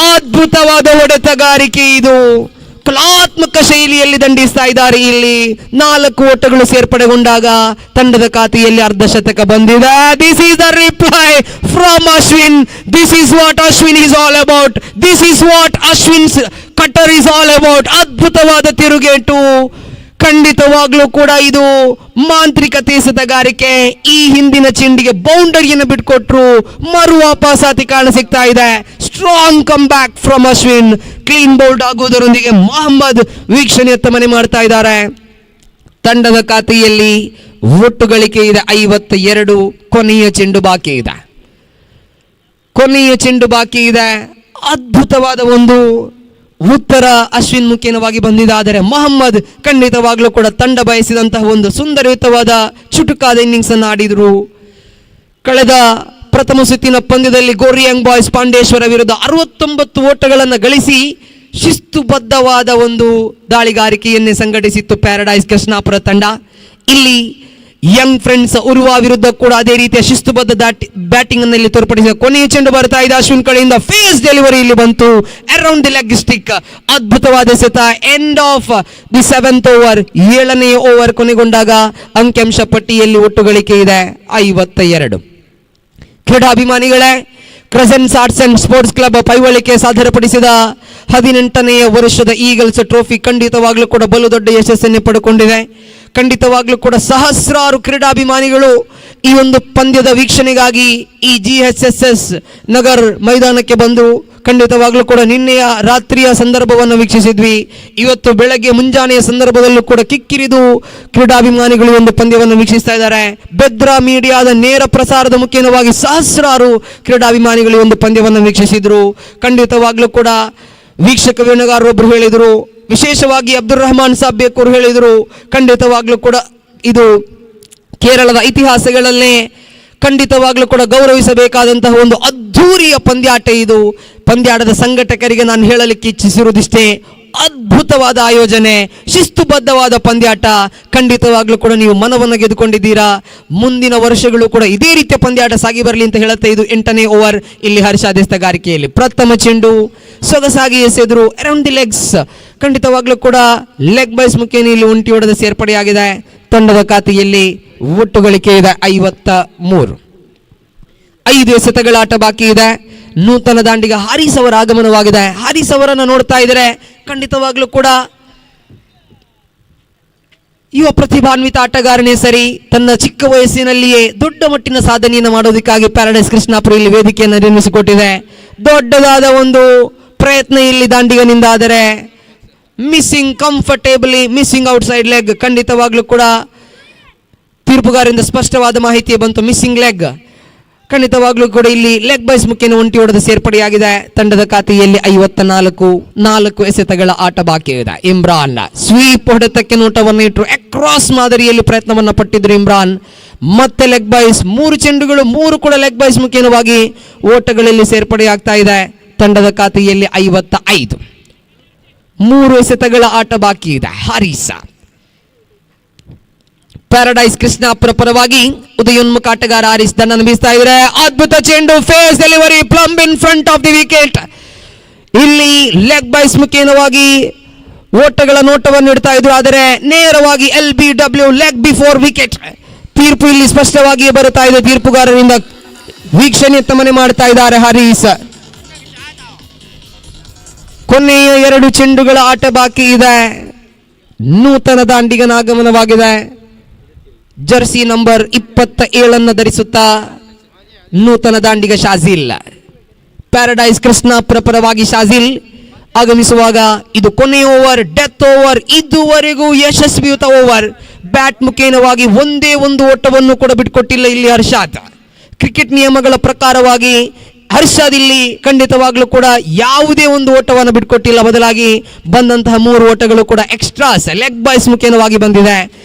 ಅದ್ಭುತವಾದ ಹೊಡೆತಗಾರಿಕೆ ಇದು. ಕಲಾತ್ಮಕ ಶೈಲಿಯಲ್ಲಿ ದಂಡಿಸ್ತಾ ಇದ್ದಾರೆ. ಇಲ್ಲಿ 4 ಓಟಗಳು ಸೇರ್ಪಡೆಗೊಂಡಾಗ ತಂಡದ ಖಾತೆಯಲ್ಲಿ ಅರ್ಧ ಶತಕ ಬಂದಿದೆ. This is the reply from Ashwin. This is what Ashwin is all about. This is what Ashwin's cutter is all about. ಅದ್ಭುತವಾದ ತಿರುಗೇಟು. ಖಂಡಿತವಾಗ್ಲೂ ಕೂಡ ಇದು ಮಾಂತ್ರಿಕತೆ ಎಸೆತಗಾರಿಕೆ. ಈ ಹಿಂದಿನ ಚೆಂಡಿಗೆ ಬೌಂಡರಿಯನ್ನು ಬಿಟ್ಕೊಟ್ರು, ಮರು ವಾಪಸಾತಿ ಕಾರಣ ಸಿಗ್ತಾ ಇದೆ. Strong comeback from Ashwin. Clean bowled ಆಗುವುದರೊಂದಿಗೆ ಮೊಹಮ್ಮದ್ ವೀಕ್ಷಣೆಯತ್ತ ಮನೆ ಮಾಡ್ತಾ ಇದ್ದಾರೆ. ತಂಡದ ಖಾತೆಯಲ್ಲಿ ಒಟ್ಟು ಗಳಿಕೆ ಇದೆ 52. ಕೊನೆಯ ಚೆಂಡು ಬಾಕಿ ಇದೆ. ಕೊನೆಯ ಚೆಂಡು ಬಾಕಿ ಇದೆ. ಅದ್ಭುತವಾದ ಒಂದು ಉತ್ತರ ಅಶ್ವಿನ್ ಮುಖೇನವಾಗಿ ಬಂದಿದೆ. ಆದರೆ ಮೊಹಮ್ಮದ್ ಖಂಡಿತವಾಗ್ಲೂ ಕೂಡ ತಂಡ ಬಯಸಿದಂತಹ ಒಂದು ಸುಂದರಯುತವಾದ ಚುಟುಕಾದ ಇನ್ನಿಂಗ್ಸ್ ಅನ್ನು ಆಡಿದ್ರು. ಕಳೆದ ಪ್ರಥಮ ಸುತ್ತಿನ ಪಂದ್ಯದಲ್ಲಿ ಗೋರಿಯಂಗ್ ಬಾಯ್ಸ್ ಪಾಂಡೇಶ್ವರ ವಿರುದ್ಧ 69 ಓಟಗಳನ್ನು ಗಳಿಸಿ ಶಿಸ್ತುಬದ್ಧವಾದ ಒಂದು ದಾಳಿಗಾರಿಕೆಯನ್ನೇ ಸಂಘಟಿಸಿತ್ತು ಪ್ಯಾರಡೈಸ್ ಕೃಷ್ಣಾಪುರ ತಂಡ. ಇಲ್ಲಿ ಯಂಗ್ ಫ್ರೆಂಡ್ಸ್ ಉರುವ ವಿರುದ್ಧ ಕೂಡ ಅದೇ ರೀತಿಯ ಶಿಸ್ತುಬದ್ಧ ಬ್ಯಾಟಿಂಗ್ ಅನ್ನು ಇಲ್ಲಿ ತೋರ್ಪಡಿಸಿದ. ಕೊನೆಯ ಚೆಂಡು ಬರ್ತಾ ಇದೆ ಅಶ್ವಿನ್ ಕಡೆಯಿಂದ. ಫೇಸ್ ಡೆಲಿವರಿ ಇಲ್ಲಿ ಬಂತು ಅರೌಂಡ್ ದಿ ಲೆಗ್ ಸ್ಟಿಕ್. ಅದ್ಭುತವಾದ ಸೆತ. End of the 7th over. 7ನೇ ಓವರ್ ಕೊನೆಗೊಂಡಾಗ ಅಂಕಿಅಂಶ ಪಟ್ಟಿಯಲ್ಲಿ ಒಟ್ಟು ಗಳಿಕೆ ಇದೆ 52. ಕ್ರೀಡಾಭಿಮಾನಿಗಳೇ, Crescents Arts and Sports Club Paivalike ಸಾಧನೆಪಡಿಸಿದ 18ನೇ ವರ್ಷದ ಈಗಲ್ಸ್ ಟ್ರೋಫಿ ಖಂಡಿತವಾಗ್ಲೂ ಕೂಡ ಬಲು ದೊಡ್ಡ ಯಶಸ್ಸನ್ನೇ ಪಡೆದುಕೊಂಡಿದೆ. ಖಂಡಿತವಾಗ್ಲೂ ಕೂಡ ಸಹಸ್ರಾರು ಕ್ರೀಡಾಭಿಮಾನಿಗಳು ಈ ಒಂದು ಪಂದ್ಯದ ವೀಕ್ಷಣೆಗಾಗಿ ಈ GHSS ನಗರ್ ಮೈದಾನಕ್ಕೆ ಬಂದು ಖಂಡಿತವಾಗ್ಲೂ ಕೂಡ ನಿನ್ನೆಯ ರಾತ್ರಿಯ ಸಂದರ್ಭವನ್ನು ವೀಕ್ಷಿಸಿದ್ವಿ. ಇವತ್ತು ಬೆಳಗ್ಗೆ ಮುಂಜಾನೆಯ ಸಂದರ್ಭದಲ್ಲೂ ಕೂಡ ಕಿಕ್ಕಿರಿದು ಕ್ರೀಡಾಭಿಮಾನಿಗಳು ಒಂದು ಪಂದ್ಯವನ್ನು ವೀಕ್ಷಿಸ್ತಾ ಇದ್ದಾರೆ. ಬೆದ್ರಾ ಮೀಡಿಯಾದ ನೇರ ಪ್ರಸಾರದ ಮುಖೇನವಾಗಿ ಸಹಸ್ರಾರು ಕ್ರೀಡಾಭಿಮಾನಿಗಳು ಒಂದು ಪಂದ್ಯವನ್ನು ವೀಕ್ಷಿಸಿದ್ರು. ಖಂಡಿತವಾಗ್ಲೂ ಕೂಡ ವೀಕ್ಷಕ ವಿವರಣೆಗಾರರೊಬ್ಬರು ಹೇಳಿದರು, ವಿಶೇಷವಾಗಿ ಅಬ್ದುಲ್ ರಹಮಾನ್ ಸಾಬ್ ಬೇಕೂರು ಹೇಳಿದರು, ಖಂಡಿತವಾಗ್ಲೂ ಕೂಡ ಇದು ಕೇರಳದ ಇತಿಹಾಸಗಳಲ್ಲೇ ಖಂಡಿತವಾಗ್ಲೂ ಕೂಡ ಗೌರವಿಸಬೇಕಾದಂತಹ ಒಂದು ಅದ್ಧೂರಿಯ ಪಂದ್ಯಾಟ ಇದು. ಪಂದ್ಯಾಟದ ಸಂಘಟಕರಿಗೆ ನಾನು ಹೇಳಲಿಕ್ಕೆ ಇಚ್ಛಿಸಿರುವುದಿಷ್ಟೇ, ಅದ್ಭುತವಾದ ಆಯೋಜನೆ, ಶಿಸ್ತುಬದ್ಧವಾದ ಪಂದ್ಯಾಟ. ಖಂಡಿತವಾಗ್ಲೂ ಕೂಡ ನೀವು ಮನವನ್ನು ಗೆದ್ದುಕೊಂಡಿದ್ದೀರಾ. ಮುಂದಿನ ವರ್ಷಗಳು ಕೂಡ ಇದೇ ರೀತಿಯ ಪಂದ್ಯಾಟ ಸಾಗಿ ಬರಲಿ ಅಂತ ಹೇಳುತ್ತೆ. ಇದು 8ನೇ ಓವರ್. ಇಲ್ಲಿ ಹರ್ಷಾದೇಸ್ತಗಾರಿಕೆಯಲ್ಲಿ ಪ್ರಥಮ ಚೆಂಡು ಸೊಗಸಾಗಿ ಎಸೆದ್ರು ಅರೌಂಡ್ ದಿ ಲೆಗ್ಸ್. ಖಂಡಿತವಾಗ್ಲೂ ಕೂಡ ಲೆಗ್ ಬೈಸ್ ಮುಖೇನ ಇಲ್ಲಿ ಉಂಟಿ ಹೊಡೆದ ಸೇರ್ಪಡೆಯಾಗಿದೆ. ತಂಡದ ಖಾತೆಯಲ್ಲಿ ಒಟ್ಟು ಗಳಿಕೆ ಇದೆ 53. 5 ಎಸೆತಗಳ ಆಟ ಬಾಕಿ ಇದೆ. ನೂತನ ದಾಂಡಿಗ ಹಾರಿಸ್ ಅವರ ಆಗಮನವಾಗಿದೆ. ಹಾರಿಸ್ ಅವರನ್ನು ನೋಡ್ತಾ ಇದ್ದಾರೆ. ಖಂಡಿತವಾಗ್ಲೂ ಕೂಡ ಯುವ ಪ್ರತಿಭಾನ್ವಿತ ಆಟಗಾರನೇ ಸರಿ. ತನ್ನ ಚಿಕ್ಕ ವಯಸ್ಸಿನಲ್ಲಿಯೇ ದೊಡ್ಡ ಮಟ್ಟಿನ ಸಾಧನೆಯನ್ನು ಮಾಡೋದಕ್ಕಾಗಿ ಪ್ಯಾರಡೈಸ್ ಕೃಷ್ಣಾಪುರ ಇಲ್ಲಿ ವೇದಿಕೆಯನ್ನು ನಿರ್ಮಿಸಿಕೊಟ್ಟಿದೆ. ದೊಡ್ಡದಾದ ಒಂದು ಪ್ರಯತ್ನ ಇಲ್ಲಿ ದಾಂಡಿಗನಿಂದ. ಆದರೆ ಮಿಸ್ಸಿಂಗ್ ಕಂಫರ್ಟೇಬಲಿ, ಮಿಸ್ಸಿಂಗ್ ಔಟ್ಸೈಡ್ ಲೆಗ್. ಖಂಡಿತವಾಗ್ಲೂ ಕೂಡ ತೀರ್ಪುಗಾರರಿಂದ ಸ್ಪಷ್ಟವಾದ ಮಾಹಿತಿ ಬಂತು, ಮಿಸ್ಸಿಂಗ್ ಲೆಗ್. ಖಂಡಿತವಾಗ್ಲೂ ಕೂಡ ಇಲ್ಲಿ ಲೆಗ್ ಬೈಸ್ ಮುಖೇನ ಒಂಟಿ ಹೊಡೆದ ಸೇರ್ಪಡೆಯಾಗಿದೆ. ತಂಡದ ಖಾತೆಯಲ್ಲಿ 54. 4 ಎಸೆತಗಳ ಆಟ ಬಾಕಿ ಇದೆ. ಇಮ್ರಾನ್ ಸ್ವೀಪ್ ಹೊಡೆತಕ್ಕೆ ನೋಟವನ್ನು ಇಟ್ಟರು. ಅಕ್ರಾಸ್ ಮಾದರಿಯಲ್ಲಿ ಪ್ರಯತ್ನವನ್ನು ಪಟ್ಟಿದ್ರು ಇಮ್ರಾನ್. ಮತ್ತೆ ಲೆಗ್ ಬೈಸ್. 3 ಚೆಂಡುಗಳು 3 ಕೂಡ ಲೆಗ್ ಬೈಸ್ ಮುಖೇನವಾಗಿ ಓಟಗಳಲ್ಲಿ ಸೇರ್ಪಡೆಯಾಗ್ತಾ ಇದೆ. ತಂಡದ ಖಾತೆಯಲ್ಲಿ 55. 3 ಎಸೆತಗಳ ಆಟ ಬಾಕಿ ಇದೆ. ಹಾರಿಸ ಪ್ಯಾರಡೈಸ್ ಕೃಷ್ಣಾಪುರ ಪರವಾಗಿ ಉದಯೋನ್ಮುಖ ಆಟಗಾರ ಹಾರಿಸ್ ದಣ್ಣನ್ನು ಬೀಸ್ತಾ ಇದ್ದಾರೆ. ಅದ್ಭುತ ಚೆಂಡು, pace delivery, plumb in front of the wicket. ಇಲ್ಲಿ ಲೆಗ್ ಬೈಸ್ ಮುಖೇನವಾಗಿ ಓಟಗಳ ನೋಟವನ್ನು ಇಡ್ತಾ ಇದ್ರು. ಆದರೆ ನೇರವಾಗಿ LBW ಲೆಗ್ ಬಿಫೋರ್ ವಿಕೆಟ್. ತೀರ್ಪು ಇಲ್ಲಿ ಸ್ಪಷ್ಟವಾಗಿ ಬರುತ್ತಾ ಇದೆ. ತೀರ್ಪುಗಾರರಿಂದ ವೀಕ್ಷಣೆ ತಮನೆ ಮಾಡ್ತಾ ಇದ್ದಾರೆ ಹಾರಿಸ್. ಕೊನೆಯ 2 ಚೆಂಡುಗಳ ಆಟ ಬಾಕಿ ಇದೆ. ನೂತನ ದಾಂಡಿಗನ ಆಗಮನವಾಗಿದೆ. ಜರ್ಸಿ ನಂಬರ್ 27 ಧರಿಸುತ್ತಾ ನೂತನ ದಾಂಡಿಗ ಶಾಜಿಲ್. ಪ್ಯಾರಡೈಸ್ ಕೃಷ್ಣಾಪುರ ಪರವಾಗಿ ಶಾಜಿಲ್ ಆಗಮಿಸುವಾಗ ಇದು ಕೊನೆಯ ಓವರ್, ಡೆತ್ ಓವರ್. ಇದುವರೆಗೂ ಯಶಸ್ವಿಯುತ ಓವರ್. ಬ್ಯಾಟ್ ಮುಖೇನವಾಗಿ ಒಂದೇ ಒಂದು ಓಟವನ್ನು ಕೂಡ ಬಿಟ್ಕೊಟ್ಟಿಲ್ಲ ಇಲ್ಲಿ ಹರ್ಷಾದ್. ಕ್ರಿಕೆಟ್ ನಿಯಮಗಳ ಪ್ರಕಾರವಾಗಿ ಹರ್ಷಾದ್ ಇಲ್ಲಿ ಖಂಡಿತವಾಗ್ಲೂ ಕೂಡ ಯಾವುದೇ ಒಂದು ಓಟವನ್ನು ಬಿಟ್ಕೊಟ್ಟಿಲ್ಲ. ಬದಲಾಗಿ ಬಂದಂತಹ 3 ಓಟಗಳು ಕೂಡ ಎಕ್ಸ್ಟ್ರಾಸ್ ಲೆಗ್ ಬೈಸ್ ಮುಖೇನವಾಗಿ ಬಂದಿದೆ.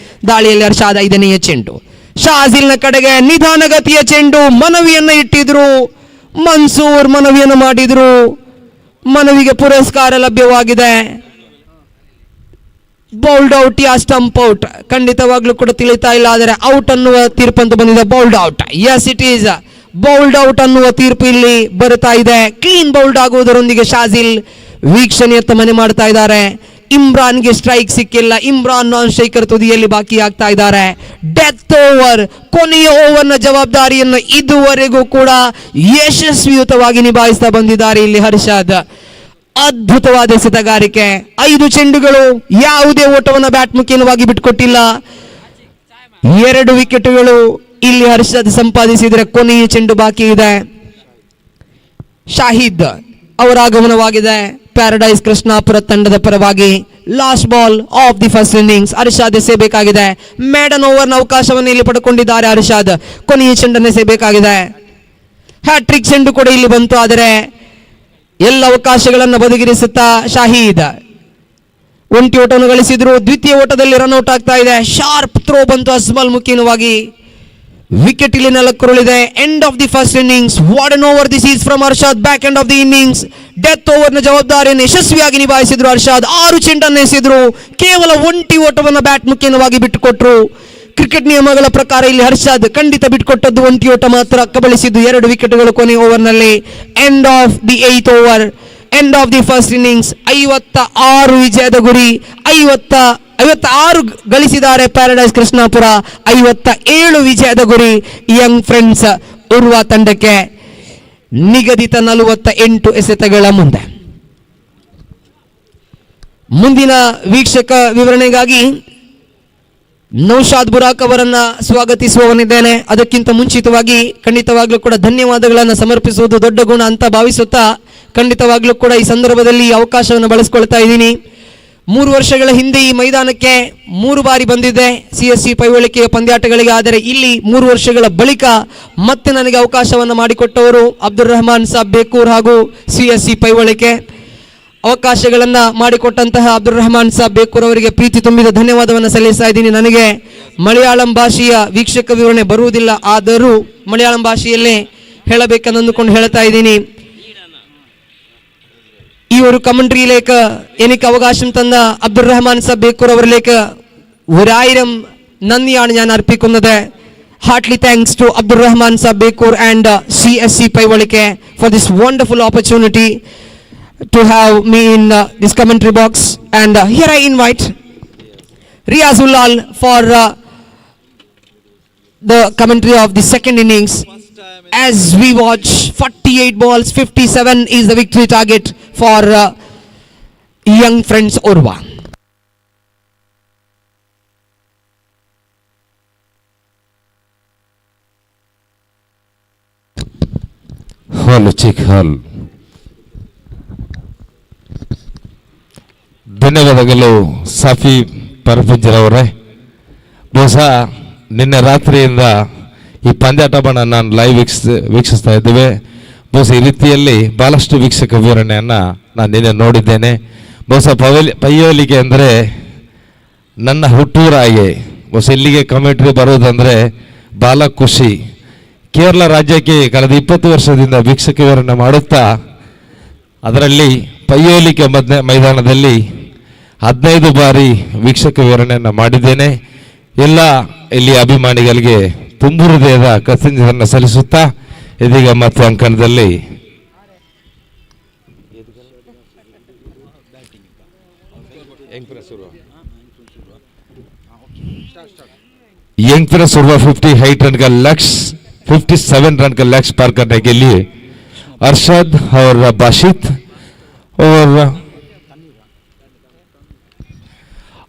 ದಾಳಿಯಲ್ಲಿ ಹರ್ಷಾದ್ 5ನೇ ಚೆಂಡು. ಶಾಜಿಲ್ನ ಕಡೆಗೆ ನಿಧಾನಗತಿಯ ಚೆಂಡು. ಮನವಿಯನ್ನ ಇಟ್ಟಿದ್ರು ಮನ್ಸೂರ್, ಮನವಿಯನ್ನು ಮಾಡಿದ್ರು. ಮನವಿಗೆ ಪುರಸ್ಕಾರ ಲಭ್ಯವಾಗಿದೆ. ಬೌಲ್ಡ್ ಔಟ್ ಯಾ ಸ್ಟಂಪ್ ಔಟ್ ಖಂಡಿತವಾಗ್ಲೂ ಕೂಡ ತಿಳಿತಾ ಇಲ್ಲ, ಆದರೆ ಔಟ್ ಅನ್ನುವ ತೀರ್ಪು ಅಂತ ಬಂದಿದೆ. Bowled out, as it is bowled out ಅನ್ನುವ ತೀರ್ಪು ಇಲ್ಲಿ ಬರುತ್ತಾ ಇದೆ. ಕ್ಲೀನ್ ಬೌಲ್ಡ್ ಆಗುವುದರೊಂದಿಗೆ ಶಾಜಿಲ್ ವೀಕ್ಷಣೆಯತ್ತ ಮನೆ ಮಾಡ್ತಾ ಇದ್ದಾರೆ. ಇಮ್ರಾನ್ಗೆ ಸ್ಟ್ರೈಕ್ ಸಿಕ್ಕಿಲ್ಲ. ಇಮ್ರಾನ್ ನಾನ್ ಸ್ಟ್ರೈಕರ್ ತುದಿಯಲ್ಲಿ ಬಾಕಿ ಆಗ್ತಾ ಇದ್ದಾರೆ. ಡೆತ್ ಓವರ್, ಕೊನೆಯ ಓವರ್ನ ಜವಾಬ್ದಾರಿಯನ್ನು ಇದುವರೆಗೂ ಕೂಡ ಯಶಸ್ವಿಯುತವಾಗಿ ನಿಭಾಯಿಸ್ತಾ ಬಂದಿದ್ದಾರೆ ಇಲ್ಲಿ ಹರ್ಷದ್. ಅದ್ಭುತವಾದ ಎಸೆತಗಾರಿಕೆ, 5 ಚೆಂಡುಗಳು, ಯಾವುದೇ ಓಟವನ್ನು ಬ್ಯಾಟ್ ಮುಖೇನವಾಗಿ ಬಿಟ್ಕೊಟ್ಟಿಲ್ಲ. 2 ವಿಕೆಟ್ಗಳು ಇಲ್ಲಿ ಹರ್ಷದ್ ಸಂಪಾದಿಸಿದರೆ ಕೊನೆಯ ಚೆಂಡು ಬಾಕಿ ಇದೆ. ಶಾಹಿದ್ ಅವರ ಆಗಮನವಾಗಿದೆ ಪ್ಯಾರಡೈಸ್ ಕೃಷ್ಣಾಪುರ ತಂಡದ ಪರವಾಗಿ. Last ball of the first innings. Harshad ಎಸೆಯಬೇಕಾಗಿದೆ. ಮೇಡನ್ ಓವರ್ನ ಅವಕಾಶವನ್ನು ಇಲ್ಲಿ ಪಡ್ಕೊಂಡಿದ್ದಾರೆ ಹರ್ಷದ್. ಕೊನೆಯ ಚೆಂಡನ್ನು ಎಸೆಯಬೇಕಾಗಿದೆ. ಹ್ಯಾಟ್ರಿಕ್ ಚೆಂಡು ಕೂಡ ಇಲ್ಲಿ ಬಂತು, ಆದರೆ ಎಲ್ಲ ಅವಕಾಶಗಳನ್ನು ಬದಿಗಿರಿಸುತ್ತಾ ಶಾಹಿದ್ ಒಂಟಿ ಓಟವನ್ನು ಗಳಿಸಿದ್ರು. ದ್ವಿತೀಯ ಓಟದಲ್ಲಿ ರನ್ಔಟ್ ಆಗ್ತಾ ಇದೆ. ಶಾರ್ಪ್ ಥ್ರೋ ಬಂತು ಅಸ್ಮಲ್ ಮುಖೇನವಾಗಿ. ವಿಕೆಟ್ ಇಲ್ಲಿ ನೆಲಕ್ಕುರುಳಿದೆ. End of the first innings. What an over this is from Harshad. Back end of the innings. Death ಓವರ್ನ ಜವಾಬ್ದಾರಿಯನ್ನು ಯಶಸ್ವಿಯಾಗಿ ನಿಭಾಯಿಸಿದ್ರು ಹರ್ಷದ್. 6 ಚೆಂಡನ್ನು ಎಸೆದ್ರು. ಕೇವಲ ಒಂಟಿ ಓಟವನ್ನು ಬ್ಯಾಟ್ ಮುಖೇನವಾಗಿ ಬಿಟ್ಟುಕೊಟ್ರು. ಕ್ರಿಕೆಟ್ ನಿಯಮಗಳ ಪ್ರಕಾರ ಇಲ್ಲಿ ಹರ್ಷದ್ ಖಂಡಿತ ಬಿಟ್ಟುಕೊಟ್ಟದ್ದು ಒಂಟಿ ಓಟ ಮಾತ್ರ, ಕಬಳಿಸಿದ್ದು 2 ವಿಕೆಟ್ಗಳು ಕೊನೆ ಓವರ್ನಲ್ಲಿ. End of the 8th over, end of the first innings. 56 ವಿಜಯದ ಗುರಿ. 56 ಗಳಿಸಿದ್ದಾರೆ ಪ್ಯಾರಡೈಸ್ ಕೃಷ್ಣಾಪುರ. 57 ವಿಜಯದ ಗುರಿ ಯಂಗ್ ಫ್ರೆಂಡ್ಸ್ ಉರ್ವಾ ತಂಡಕ್ಕೆ. ನಿಗದಿತ 48 ಎಸೆತಗಳ ಮುಂದೆ. ಮುಂದಿನ ವೀಕ್ಷಕ ವಿವರಣೆಗಾಗಿ ನೌಶಾದ್ ಬುರಾಕ್ ಅವರನ್ನ ಸ್ವಾಗತಿಸುವವನಿದ್ದೇನೆ. ಅದಕ್ಕಿಂತ ಮುಂಚಿತವಾಗಿ ಖಂಡಿತವಾಗ್ಲೂ ಕೂಡ ಧನ್ಯವಾದಗಳನ್ನು ಸಮರ್ಪಿಸುವುದು ದೊಡ್ಡ ಗುಣ ಅಂತ ಭಾವಿಸುತ್ತಾ ಖಂಡಿತವಾಗ್ಲೂ ಕೂಡ ಈ ಸಂದರ್ಭದಲ್ಲಿ ಅವಕಾಶವನ್ನು ಬಳಸ್ಕೊಳ್ತಾ ಇದ್ದೀನಿ. 3 ವರ್ಷಗಳ ಹಿಂದೆ ಈ ಮೈದಾನಕ್ಕೆ 3 ಬಾರಿ ಬಂದಿದ್ದೆ CSC ಪೈವಳಿಕೆಯ ಪಂದ್ಯಾಟಗಳಿಗೆ. ಆದರೆ ಇಲ್ಲಿ 3 ವರ್ಷಗಳ ಬಳಿಕ ಮತ್ತೆ ನನಗೆ ಅವಕಾಶವನ್ನು ಮಾಡಿಕೊಟ್ಟವರು ಅಬ್ದುಲ್ ರಹಮಾನ್ ಸಾಬ್ ಬೇಕೂರ್ ಹಾಗೂ CSC ಪೈವಳಿಕೆ. ಅವಕಾಶಗಳನ್ನು ಮಾಡಿಕೊಟ್ಟಂತಹ ಅಬ್ದುಲ್ ರಹಮಾನ್ ಸಾಬ್ ಬೇಕೂರ್ ಅವರಿಗೆ ಪ್ರೀತಿ ತುಂಬಿದ ಧನ್ಯವಾದವನ್ನು ಸಲ್ಲಿಸ್ತಾ ಇದ್ದೀನಿ. ನನಗೆ ಮಲಯಾಳಂ ಭಾಷೆಯ ವೀಕ್ಷಕ ವಿವರಣೆ ಬರುವುದಿಲ್ಲ, ಆದರೂ ಮಲಯಾಳಂ ಭಾಷೆಯಲ್ಲೇ ಹೇಳಬೇಕೆಂದು ಅಂದುಕೊಂಡು ಹೇಳ್ತಾ ഇದ್ದೀನಿ. ഈ ഒരു കമന്ററിയിലേക്ക് എനിക്ക് അവകാശം തന്ന അബ്ദുൾ റഹ്മാൻ സാബ് ബേക്കൂർ അവരിലേക്ക് 1000 നന്ദിയാണ് ഞാൻ അർപ്പിക്കുന്നത്. Heartily thanks to Abdul Rahman Sab Bekur and CSC Paivalike for this wonderful opportunity to have me in this commentary box. And here I invite Riazulal for the commentary of the second innings. As we watch 48 balls, 57 is the victory target for young friends Urva.
ಹಾಲು ಚಿಕ್ ಹಾಲ್. ಧನ್ಯವಾದಗಳು ಸಾಫಿ ಪರಪಂಜರವರೇ. ಬಹುಶಃ ನಿನ್ನೆ ರಾತ್ರಿಯಿಂದ ಈ ಪಂದ್ಯಾಟವನ್ನು ನಾನು live ವೀಕ್ಷಿಸ್ತಾ ಇದ್ದೇವೆ. ಬಹುಶಃ ಈ ರೀತಿಯಲ್ಲಿ ಭಾಳಷ್ಟು ವೀಕ್ಷಕ ವಿವರಣೆಯನ್ನು ನಾನು ನಿನ್ನೆ ನೋಡಿದ್ದೇನೆ. ಬಹುಶಃ ಪೈಯೋಲಿಗೆ ಅಂದರೆ ನನ್ನ ಹುಟ್ಟೂರಾಗೆ. ಬಹುಶಃ ಇಲ್ಲಿಗೆ ಕಮೆಂಟ್ರಿ ಬರೋದಂದರೆ ಭಾಳ ಖುಷಿ. ಕೇರಳ ರಾಜ್ಯಕ್ಕೆ ಕಳೆದ 20 ವರ್ಷದಿಂದ ವೀಕ್ಷಕ ವಿವರಣೆ ಮಾಡುತ್ತಾ ಅದರಲ್ಲಿ ಪೈಯೋಲಿಕೆ ಮೈದಾನದಲ್ಲಿ 15 ಬಾರಿ ವೀಕ್ಷಕ ವಿವರಣೆಯನ್ನು ಮಾಡಿದ್ದೇನೆ. ಎಲ್ಲ ಇಲ್ಲಿ ಅಭಿಮಾನಿಗಳಿಗೆ ತುಂಬು ಹೃದಯದ ಕೃತಜ್ಞತೆಯನ್ನು ಸಲ್ಲಿಸುತ್ತಾ ಇದೀಗ ಮತ್ತೆ ಅಂಕಣದಲ್ಲಿ यंग प्रेस उर्वा 50 हाइट रन का लक्ष्य 57 रन का लक्ष्य पार करने के लिए अरशद और बाशित और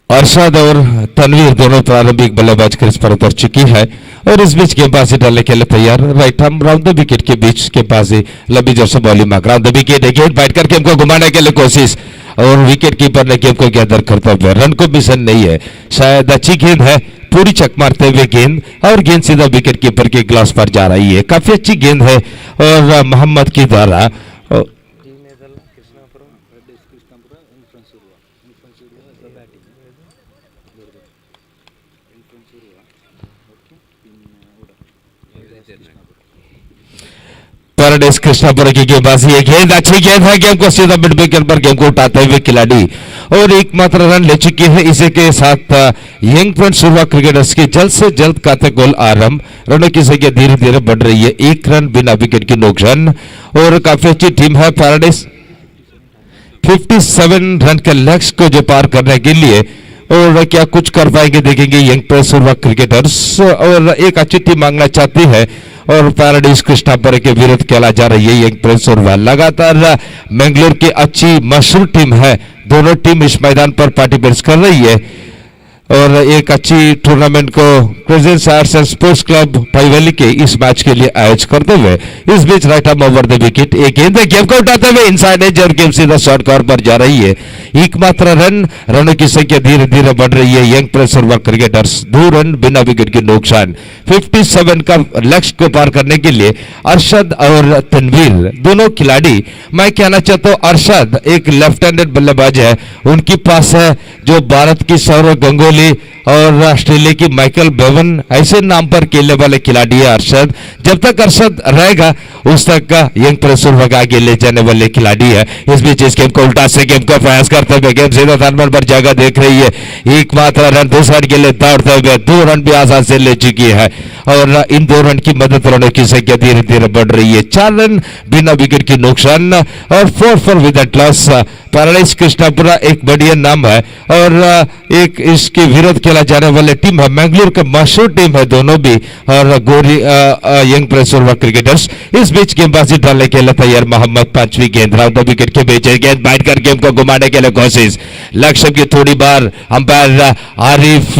अरशद और तनवीर दोनों प्रारंभिक बल्लेबाज क्रीज पर उतर चुकी है और इस बीच गेंदबाजी डालने के लिए तैयार. Right arm round the wicket के बीच गेंदबाजी लंबी जोर से बॉलिंग मार राउंड द विकेट. गेंद बैठ कर गेम को घुमाने के लिए कोशिश और विकेट कीपर ने गेम को गैदर करते हुए रन को मिशन नहीं है. शायद अच्छी गेंद है, पूरी चक मारते हुए गेंद और गेंद सीधा विकेट कीपर के ग्लास पर जा रही है. काफी अच्छी गेंद है और मोहम्मद के द्वारा पैराडाइज कृष्णापुर की गेंदबाजी, एक गेंद अच्छी गेंद है, गेम को सीधा मिड विकेट पर गेम को उठाते हुए खिलाड़ी और एकमात्र रन ले चुकी है। इसी के साथ यंग फ्रेंड शुरुआ क्रिकेटर्स की जल्द से जल्द खाते गोल आरंभ, रनों की संख्या धीरे धीरे बढ़ रही है, एक रन बिना विकेट की नुकसान और काफी अच्छी टीम है पैराडाइज 57 रन के लक्ष्य को जो पार करने के लिए और क्या कुछ कर पाएंगे देखेंगे यंग फ्रेंड शुरुआ क्रिकेटर्स। और एक अच्छी टीम मांगना चाहती है और पैराडाइज कृष्णापुर के विरुद्ध खेला जा रही है यंग प्रिंस और लगातार मैंगलोर की अच्छी मशहूर टीम है, दोनों टीम इस मैदान पर पार्टिसिपेट कर रही है और एक अच्छी टूर्नामेंट को Crescents Arts and sports Club Paivali के इस मैच के लिए आयोजित करते हुए इस बीच right arm over the wicket, एक गेंद गेम को उठाते हुए इनसाइड एज और गेम सीधा शॉर्ट कॉर्नर पर जा रही है, एकमात्र रन, रनों की संख्या धीरे धीरे बढ़ रही है। यंग प्रेस और क्रिकेटर्स 2 रन बिना विकेट की नुकसान, 57 का लक्ष्य को पार करने के लिए अरशद और तनवीर दोनों खिलाड़ी, मैं कहना चाहता हूं अरशद एक लेफ्ट हैंडेड बल्लेबाज है, उनके पास है जो भारत की सौरव गंगोली और ऑस्ट्रेलिया की माइकल बेवन ऐसे नाम पर खेलने वाले खिलाड़ी है अरशद। जब तक अरशद रहेगा उस तक का यंग प्रेसर आगे ले जाने वाले खिलाड़ी है। इस बीच इस गेम को उल्टा से गेम का प्रयास करते हुए गेम सीधा टर्नमेंट पर जगह देख रही है, एकमात्र रन दूसरा के लिए दौड़ते हुए 2 रन भी आसानी से ले चुकी है और इन 2 रन की मदद रनों की संख्या धीरे धीरे बढ़ रही है, 4 रन बिना विकेट की नुकसान और 4 for with loss. Paradise Krishnapura एक बढ़िया नाम है और एक इसके विरोध खेला जाने वाले टीम है, मैंगलोर का मशहूर टीम है दोनों भी और गोरी यंग प्रेसर क्रिकेटर्स। इस बीच गेंदबाजी डालने के लिए तैयार मोहम्मद, 5वीं गेंद राउंड द विकेट के बीच गेंद बैठ कर गेम को घुमाने के लिए कोशिश, लक्ष्य की थोड़ी बार अंपायर आरिफ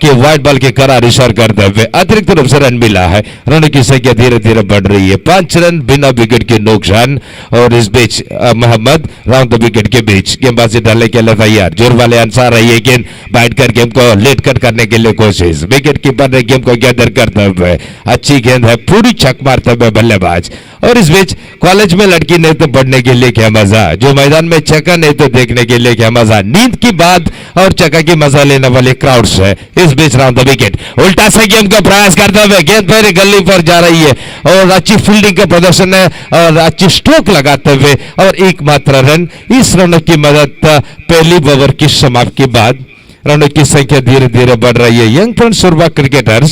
के वाइट बॉल के करार इशारा करते हुए अतिरिक्त रूप से रन मिला है, रनों की संख्या धीरे धीरे बढ़ रही है, 5 रन बिना विकेट के नुकसान और इस बीच मोहम्मद राउंड द विकेट के बीच गेंदबाजी डालने के लिए तैयार, जोर वाले अंसार रही है, गेंद बैठ कर गेम को लेट कट करने के लिए कोशिश, विकेट कीपर ने गेम को गैदर करते हुए अच्छी गेंद है, पूरी छक मारते हुए बल्लेबाज। और इस बीच कॉलेज में लड़की नहीं तो बढ़ने के लिए क्या मजा, जो मैदान में चक्का नहीं तो देखने के लिए क्या मजा, नींद की बात और चक्का की मजा लेने वाले क्राउड्स है। इस बीच राउंड द विकेट उल्टा से गेम का प्रयास करते हुए गेंद पहले गली पर जा रही है और अच्छी फील्डिंग का प्रदर्शन है और अच्छी स्ट्रोक लगाते हुए और एकमात्र रन, इस रनों की मदद पहली ओवर की समाप्ति के बाद रनों की संख्या धीरे धीरे बढ़ रही है। Young Friend Surva Cricketers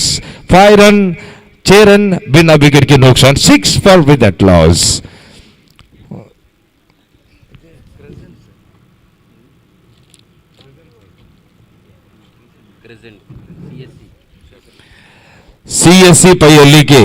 5 run, 6 run बिना विकेट की नुकसान, 6 for with that loss. CSC Payoli के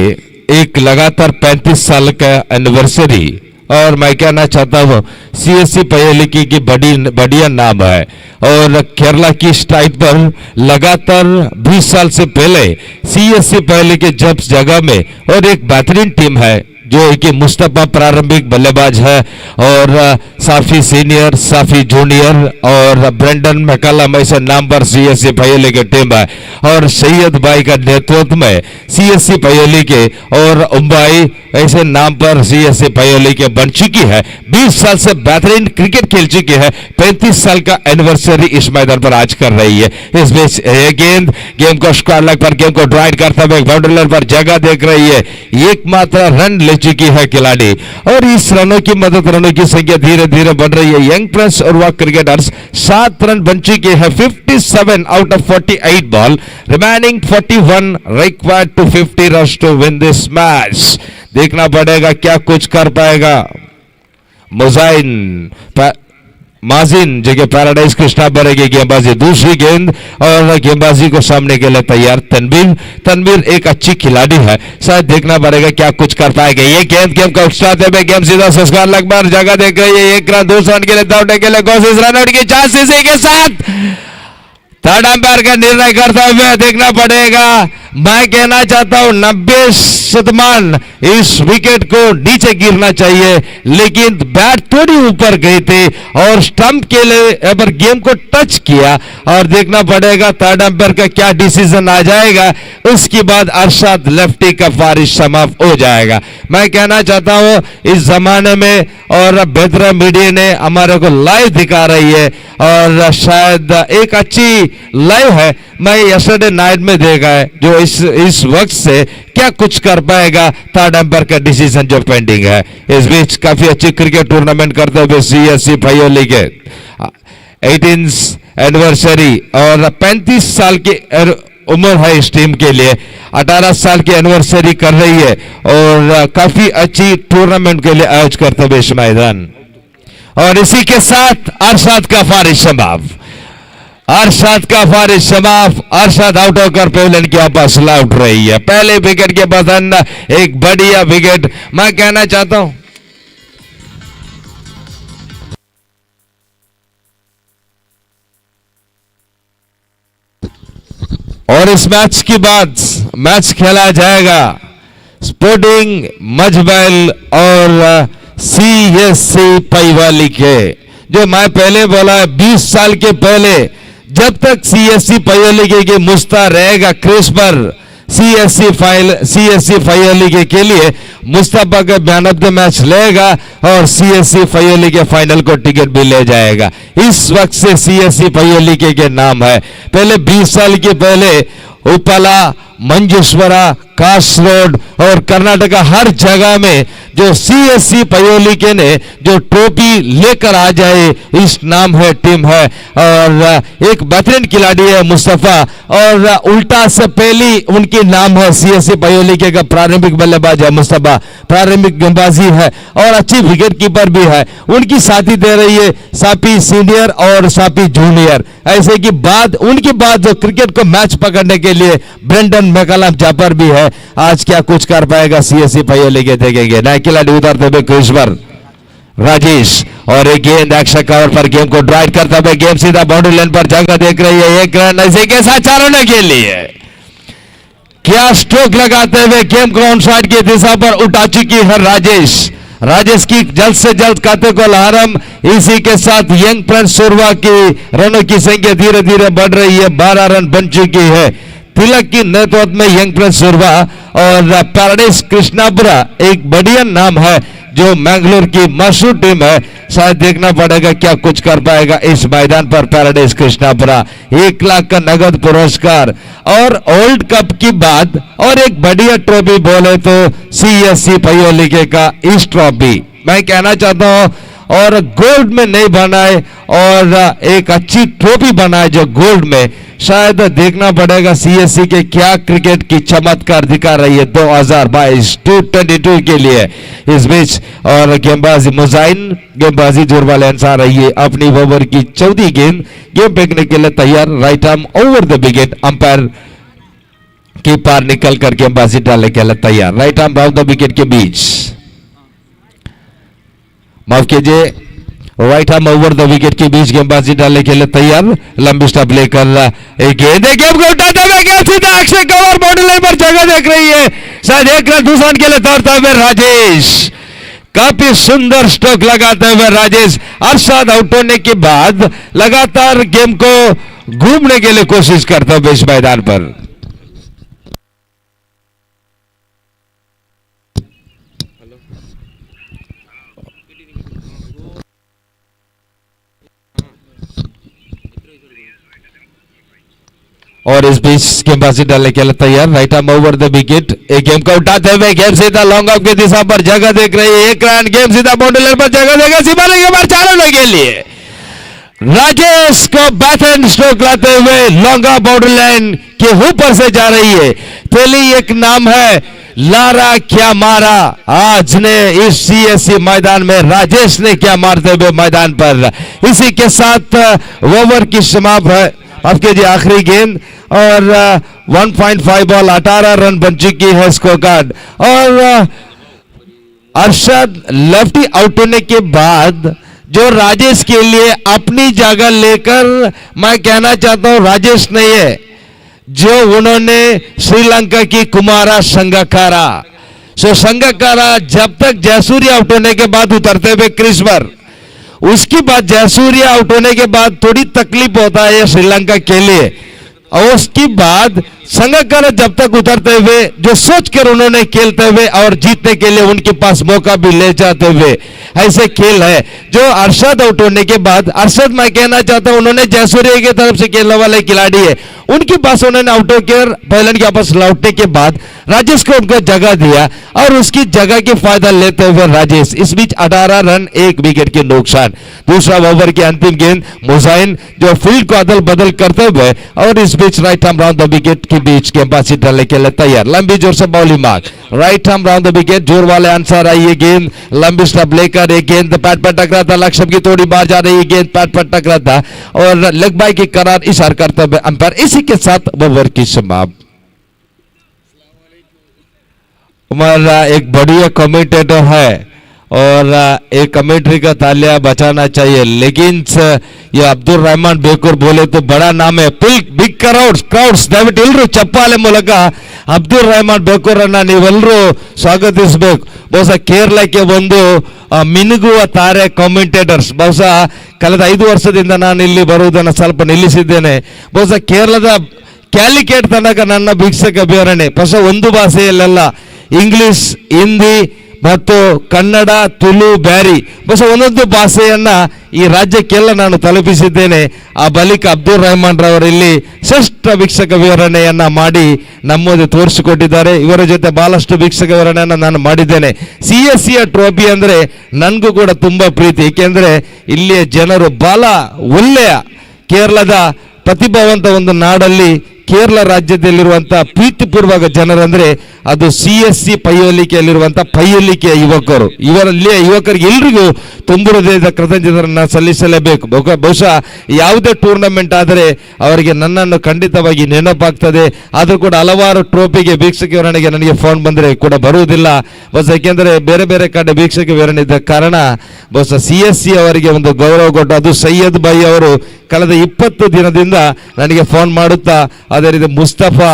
एक लगातार 35 साल का एनिवर्सरी और मैं कहना चाहता हूं सीएससी पयोली की बढ़िया नाम है और केरला की स्ट्राइक पर लगातार 20 साल से पहले सीएससी पयोली के जब जगह में और एक बेहतरीन टीम है जो कि मुस्तफा प्रारंभिक बल्लेबाज है और साफी सीनियर, साफी जूनियर और ब्रेंडन मैकलम ऐसे नाम पर सीएससी पयोली की टीम है और सैयद भाई का नेतृत्व में सीएससी पयोली के और उम्बाई ऐसे नाम पर सीएससी पयोली के बन चुकी है, 20 साल से बेहतरीन क्रिकेट खेल चुकी है, 35 साल का एनिवर्सरी इस मैदान पर आज कर रही है। इस बीच गेंद गेम को स्क्वायर लेग पर गेम को ड्राइव करते हुए बाउंड्री पर जगह देख रही है, एकमात्र रन ले चुकी है खिलाड़ी और इस रनों की मदद रनों की संख्या धीरे धीरे बढ़ रही है। यंग प्रेस और वह क्रिकेटर्स 7 रन बन चुके हैं, 57 out of 48 ball, remaining 41 required to 50 runs to win this match. देखना पड़ेगा क्या कुछ कर पाएगा माजिन जगह पैराडाइज कृष्णापुर की गेंदबाजी, दूसरी गेंद और गेंदबाजी को सामने के लिए तैयार तनवीर एक अच्छी खिलाड़ी है, शायद देखना पड़ेगा क्या कुछ कर पाएगा। ये गेंद गेम का उठाते हुए गेम सीधा संस्कार लगभग जगह देख रही है, 1 रन 2 रन के लिए दौड़ने के लिए कोशिश, रन आउट की चांस इसी के साथ थर्ड अंपायर का निर्णय करता हुए देखना पड़ेगा। मैं कहना चाहता हूं 90% इस विकेट को नीचे गिरना चाहिए, लेकिन बैट थोड़ी ऊपर गई थी और स्टंप के लिए अगर गेम को टच किया और देखना पड़ेगा थर्ड अंपायर का क्या डिसीजन आ जाएगा, उसके बाद अरशद लेफ्टी का फारिश समाप्त हो जाएगा। मैं कहना चाहता हूं इस जमाने में और बेद्रा मीडिया ने हमारे को लाइव दिखा रही है और शायद एक अच्छी लाइव है, मैं यस्टरडे नाइट में देखा है जो इस वक्त से क्या कुछ कर पाएगा थर्ड एम्पायर का डिसीजन जो पेंडिंग है। इस बीच काफी अच्छी क्रिकेट टूर्नामेंट करते हुए सीएससी फाइयोली के 18th एनिवर्सरी और 35 साल की उम्र है इस टीम के लिए, 18 साल की एनिवर्सरी कर रही है और काफी अच्छी टूर्नामेंट के लिए आयोजन करते हुए इस मैदान। और इसी के साथ अरशद का फारिश समाप्त, अरशद का फारिश समाप्त, अरशद आउट होकर पेवलियन के वापस लौट रही है। पहले विकेट के बाद एक बढ़िया विकेट मैं कहना चाहता हूं। और इस मैच के बाद मैच खेला जाएगा स्पोर्टिंग मजबैल और सीएससी पाईवाली के। जो मैं पहले बोला 20 साल के पहले जब तक सीएससी पाईवाली के मुस्ता रहेगा क्रीज पर सीएससी फाइयोली के लिए मुस्तफा का मैन ऑफ द मैच लेगा और सीएससी फाइयोली के फाइनल को टिकट भी ले जाएगा। इस वक्त से सीएससी फाइयोली के नाम है। पहले 20 साल के पहले उपला, मंजेश्वरा, कासरोड और कर्नाटका हर जगह में जो सीएससी पाईवाली के ने जो ट्रॉफी लेकर आ जाए इस नाम है टीम है। और एक बेहतरीन खिलाड़ी है मुस्तफा और उल्टा से पहली उनकी नाम है सीएससी पाईवाली के प्रारंभिक बल्लेबाज है मुस्तफा, प्रारंभिक गेंदबाजी है और अच्छी विकेट कीपर भी है। उनकी साथी दे रही है सापी सीनियर और सापी जूनियर। ऐसे की बाद उनके बाद जो क्रिकेट को मैच पकड़ने के लिए ब्रेंडन मैकलम जापर भी है। आज क्या कुछ कर पाएगा सीएससी पाईवाली के देखेंगे। नए खिलाड़ी उतरते हुए क्रीज पर राजेश और एक गेंद एक्शन कवर पर गेम को ड्राइव करते हुए गेम सीधा बाउंड्री लाइन पर जगह देख रही है। एक रन ऐसे के साथ 4 रन के लिए क्या स्ट्रोक लगाते हुए गेम को ऑन साइड की दिशा पर उठा चुकी है राजेश। राजेश की जल्द से जल्द खाते को आरंभ। इसी के साथ यंग प्रिंस सुरवा की रनों की संख्या धीरे धीरे बढ़ रही है, 12 रन बन चुकी है। तिलक की नेतृत्व में यंग प्रिंस सुरवा और पैराडाइज कृष्णापुरा एक बढ़िया नाम है जो मैंगलोर की मशहूर टीम है। शायद देखना पड़ेगा क्या कुछ कर पाएगा इस मैदान पर पैराडाइज कृष्णापुरा। 1 लाख का नगद पुरस्कार और वर्ल्ड कप की बाद और एक बढ़िया ट्रॉफी बोले तो सीएससी पाईवाली का इस ट्रॉफी मैं कहना चाहता हूं। और गोल्ड में नहीं बनाए और एक अच्छी ट्रॉफी बनाए जो गोल्ड में। शायद देखना पड़ेगा सीएससी के क्या क्रिकेट की चमत्कार दिखा रही है 2022 T20 के लिए। इस बीच और गेंदबाजी मुजाइन गेंदबाजी जोर वाले आ रही है। अपनी ओवर की 14वीं गेंद गेम फेंकने के लिए तैयार। Right arm over the wicket, umpire की पार निकल कर गेंदबाजी डालने के लिए तैयार। Right arm round the wicket के बीच, माफ कीजिए, right arm over the wicket के बीच गेंदबाजी डालने के लिए तैयार। लंबी स्टंप लेकर एक गेंद गेम को उठाते हुए गेंद सीधा अक्षय कवर बाउंड्री लाइन पर जगह देख रही है। शायद 1 रन दूसरा रन के लिए दौड़ता हुए राजेश, काफी सुंदर स्ट्रोक लगाते हुए राजेश। अरशद आउट होने के बाद लगातार गेम को घूमने के लिए कोशिश करता हुए इस मैदान पर। और इस बीच गेंदबाजी डालने के लिए तैयार। Right arm over the wicket, एक गेम को उठाते हुए गेम सीधा लॉन्ग ऑफ की दिशा पर जगह देख रही है। 1 रन, गेम सीधा बाउंड्री लाइन पर जगह देगा सीमाने के बाद 4 रन के लिए राजेश को बैटन स्ट्रोक लाते हुए लॉन्ग ऑफ बाउंड्री लाइन के ऊपर से जा रही है। पहली एक नाम है लारा क्या मारा आज ने इस सीएससी मैदान में, राजेश ने क्या मारते हुए मैदान पर। इसी के साथ ओवर की समाप्त है आपके जी आखिरी गेंद और 1.5 बॉल 18 रन बन चुकी है स्कोर कार्ड। और अरशद लेफ्टी आउट होने के बाद जो राजेश के लिए अपनी जगह लेकर मैं कहना चाहता हूं राजेश नहीं है जो उन्होंने श्रीलंका की कुमारा संगकारा। सो संगकारा जब तक जयसूर्य आउट होने के बाद उतरते हुए क्रीज पर, उसके बाद जयसूर्य आउट होने के बाद थोड़ी तकलीफ होता है श्रीलंका के लिए। और उसके बाद संगकारा जब तक उतरते हुए जो सोचकर उन्होंने खेलते हुए और जीतने के लिए उनके पास मौका भी ले जाते हुए ऐसे खेल है जो अरशद आउट होने के बाद, अरशद मैं कहना चाहता हूं उन्होंने जयसूर्य की तरफ से खेलने वाले खिलाड़ी है, उनके पास उन्होंने आउट होकर पहलन के वापस लौटने के बाद राजेश को उनको जगह दिया और उसकी जगह के फायदा लेते हुए राजेश इस बीच 18 रन 1 विकेट के नुकसान। दूसरा ओवर की अंतिम गेंद मुजाइन जो फील्ड को अदल बदल करते हुए और इस बीच right arm round the wicket के बीच गेंदबाजी डालने के लिए तैयार, लंबी जोर से bowling mark, right arm round the wicket, जोर वाले आंसर आई ये गेंद लंबी स्टंप लेकर एक गेंद पैड पर टकराता, लक्ष्य की थोड़ी बाहर जा रही है गेंद पैड पर टकराता और लेग बाय की करार इशारा करते हुए अंपायर। इसी के साथ ओवर की समाप्त। हमारा एक बढ़िया कमेंटेटर है और एक कमेंट्री का तालियां बचाना चाहिए, लेकिन ये अब्दुल रहमान बेकुर बोले तो बड़ा नाम है, बिग ಕ್ರೌಡ್ಸ್ ದಯವಿಟ್ಟು ಎಲ್ಲರೂ ಚಪ್ಪಾಳೆ ಮೂಲಕ ಅಬ್ದುಲ್ ರೆಹಮಾನ್ ಬೇಕೂರನ್ನ ನೀವೆಲ್ಲರೂ ಸ್ವಾಗತಿಸಬೇಕು. ಬಹುಶಃ ಕೇರಳಕ್ಕೆ ಒಂದು ಮಿನುಗುವ ತಾರೆ ಕಾಮೆಂಟೇಟರ್ಸ್. ಬಹುಶಃ ಕಳೆದ 5 ವರ್ಷದಿಂದ ನಾನು ಇಲ್ಲಿ ಬರುವುದನ್ನು ಸ್ವಲ್ಪ ನಿಲ್ಲಿಸಿದ್ದೇನೆ. ಬಹುಶಃ ಕೇರಳದ ಕ್ಯಾಲಿಕೇಟ್ ತನಕ ನನ್ನ ವೀಕ್ಷಕ ವಿವರಣೆ ಬಹುಶಃ ಒಂದು ಭಾಷೆಯಲ್ಲೆಲ್ಲ, ಇಂಗ್ಲಿಷ್, ಹಿಂದಿ ಮತ್ತು ಕನ್ನಡ, ತುಳು, ಬ್ಯಾರಿ ಬಹುಶಃ ಒಂದೊಂದು ಭಾಷೆಯನ್ನ ಈ ರಾಜ್ಯಕ್ಕೆಲ್ಲ ನಾನು ತಲುಪಿಸಿದ್ದೇನೆ. ಆ ಬಳಿಕ ಅಬ್ದುಲ್ ರೆಹಮಾನ್ ರವರು ಇಲ್ಲಿ ಶ್ರೇಷ್ಠ ವೀಕ್ಷಕ ವಿವರಣೆಯನ್ನ ಮಾಡಿ ನಮ್ಮದು ತೋರಿಸಿಕೊಟ್ಟಿದ್ದಾರೆ. ಇವರ ಜೊತೆ ಬಹಳಷ್ಟು ವೀಕ್ಷಕ ವಿವರಣೆಯನ್ನ ನಾನು ಮಾಡಿದ್ದೇನೆ. CSC ಟ್ರೋಫಿ ಅಂದ್ರೆ ನನಗೂ ಕೂಡ ತುಂಬಾ ಪ್ರೀತಿ, ಏಕೆಂದ್ರೆ ಇಲ್ಲಿಯ ಜನರು ಬಹಳ ಒಳ್ಳೆಯ ಕೇರಳದ ಪ್ರತಿಭಾವಂತ ಒಂದು ನಾಡಲ್ಲಿ ಕೇರಳ ರಾಜ್ಯದಲ್ಲಿರುವಂತಹ ಪ್ರೀತಿಪೂರ್ವಕ ಜನರಂದ್ರೆ ಅದು CSC ಪೈಯೋಲಿಕೆಯಲ್ಲಿರುವಂತಹ ಪೈಯೋಲಿಕೆಯ ಯುವಕರು. ಇವರಲ್ಲಿ ಯುವಕರಿಗೆ ಎಲ್ರಿಗೂ ತುಂಬ ಹೃದಯದ ಕೃತಜ್ಞತೆಯನ್ನು ಸಲ್ಲಿಸಲೇಬೇಕು. ಬಹುಶಃ ಯಾವುದೇ ಟೂರ್ನಮೆಂಟ್ ಆದರೆ ಅವರಿಗೆ ನನ್ನನ್ನು ಖಂಡಿತವಾಗಿ ನೆನಪಾಗ್ತದೆ. ಆದರೂ ಕೂಡ ಹಲವಾರು ಟ್ರೋಫಿಗೆ ವೀಕ್ಷಕ ವಿವರಣೆಗೆ ನನಗೆ ಫೋನ್ ಬಂದರೆ ಕೂಡ ಬರುವುದಿಲ್ಲ ಬಹುಶಃ, ಏಕೆಂದರೆ ಬೇರೆ ಬೇರೆ ಕಡೆ ವೀಕ್ಷಕ ವಿವರಣೆ ಇದ್ದ ಕಾರಣ ಬಹುಶಃ CSC ಅವರಿಗೆ ಒಂದು ಗೌರವ ಕೊಟ್ಟು, ಅದು ಸೈಯದ್ ಭಾಯಿ ಅವರು ಕಳೆದ 20 ದಿನದಿಂದ ನನಗೆ ಫೋನ್ ಮಾಡುತ್ತಾ, ಅದೇ ರೀತಿ ಮುಸ್ತಫಾ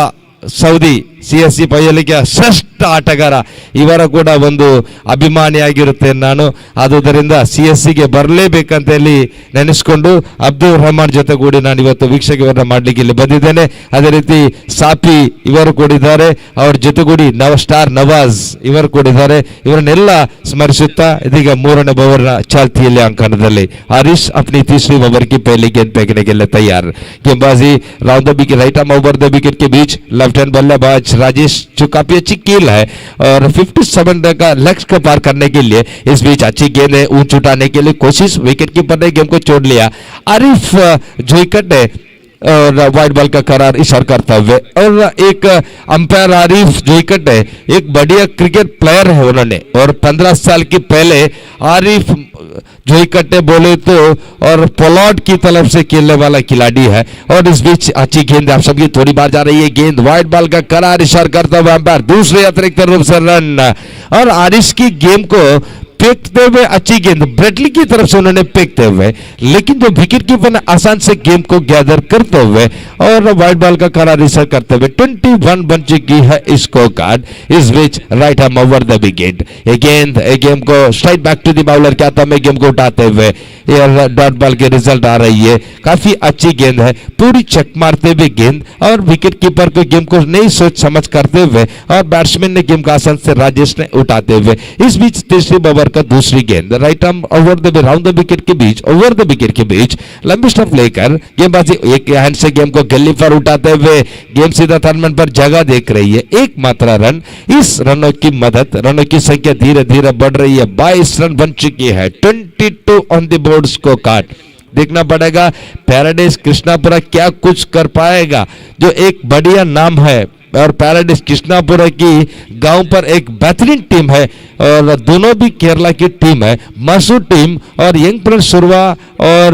ಸೌದಿ CSC ಪೈಯೋಲಿಕೆಯ ಶ್ರೇಷ್ಠ ಆಟಗಾರ, ಇವರ ಕೂಡ ಒಂದು ಅಭಿಮಾನಿಯಾಗಿರುತ್ತೆ ನಾನು. ಆದುದರಿಂದ CSCಗೆ ಬರಲೇಬೇಕಂತ ಹೇಳಿ ನೆನೆಸ್ಕೊಂಡು ಅಬ್ದುಲ್ ರೆಹಮಾನ್ ಜೊತೆ ಕೂಡಿ ನಾನು ಇವತ್ತು ವೀಕ್ಷಕರನ್ನ ಮಾಡಲಿಕ್ಕೆ ಇಲ್ಲಿ ಬಂದಿದ್ದೇನೆ. ಅದೇ ರೀತಿ ಸಾಫಿ ಇವರು ಕೂಡಿದ್ದಾರೆ, ಅವ್ರ ಜೊತೆಗೂಡಿ ಸ್ಟಾರ್ ನವಾಜ್ ಇವರು ಕೂಡಿದ್ದಾರೆ. ಇವರನ್ನೆಲ್ಲ ಸ್ಮರಿಸುತ್ತಾ ಇದೀಗ 3ನೇ ಓವರ್ನ ಚಾಲ್ತಿಯಲ್ಲಿ ಅಂಕಣದಲ್ಲಿ ಹರೀಶ್ अपनी तीसरी ओवर की पहली गेंद फेंकने के लिए तैयार। गेंदबाजी round the wicket, right arm over the wicket के बीच लेफ्ट हैंड बल्लेबाज राजेश जो काफी अच्छी कील है और 57 का लेग्स को पार करने के लिए इस बीच अच्छी गेंद है, ऊंच उठाने के लिए कोशिश, विकेट कीपर ने गेम को छोड़ लिया। आरिफ जोइकट ने और वाइड बॉल का करार इशारा करते हुए और एक अंपायर आरिफ जोइकट है, एक बढ़िया क्रिकेट प्लेयर है उन्होंने और 15 साल की पहले आरिफ जोइकट्टे बोले तो और पोलॉर्ड की तरफ से खेलने वाला खिलाड़ी है और इस बीच अच्छी गेंद आप सबकी थोड़ी बार जा रही है, गेंद वाइड बॉल का करार इशारा करता हुआ अंपायर दूसरे अतिरिक्त रूप से रन और आरिश की गेम को फेंकते हुए अच्छी गेंद ब्रेडली की तरफ से उन्होंने फेंकते हुए, लेकिन जो विकेट कीपर ने आसान से गेम को गैदर करते हुए और वाइड बॉल का करार इशारा करते हुए 21 बन चुकी है स्कोर कार्ड। इस बीच right arm over the wicket, ये गेम को straight back to the bowler के हाथों में गेम को उठाते हुए डॉट बॉल के रिजल्ट आ रही है। काफी अच्छी गेंद है, पूरी चेक मारते हुए गेंद और विकेट कीपर को गेम को नई सोच समझ करते हुए और बैट्समैन ने गेम का आसान से राजेश ने उठाते हुए। इस बीच तीसरी ओवर का दूसरी गेंद right arm over the round the wicket के बीच, ओवर द विकेट के बीच लंबी स्टंप लेकर गेंदबाजी एक हैंड से गेम को गली पर उठाते हुए गेम सीधा थर्डमैन पर जगह देख रही है, एकमात्र रन। इस रनों की मदद, रनों की संख्या धीरे धीरे बढ़ रही है, 22 रन बन चुकी है, 22 on the board score card. देखना पड़ेगा पैराडाइज कृष्णापुरा क्या कुछ कर पाएगा, जो एक बढ़िया नाम है और पैराडाइज कृष्णापुरा की गांव पर एक बेहतरीन टीम है और दोनों भी केरला की टीम है, मसूर टीम और यंग प्रिंस सुरवा और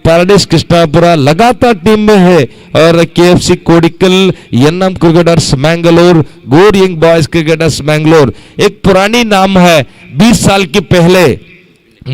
पैराडाइज कृष्णापुरा लगातार टीम में है और KFC कोडिकल, NM क्रिकेटर्स मैंगलोर, गोर यंग बॉयज क्रिकेटर्स मैंगलोर एक पुरानी नाम है। 20 साल के पहले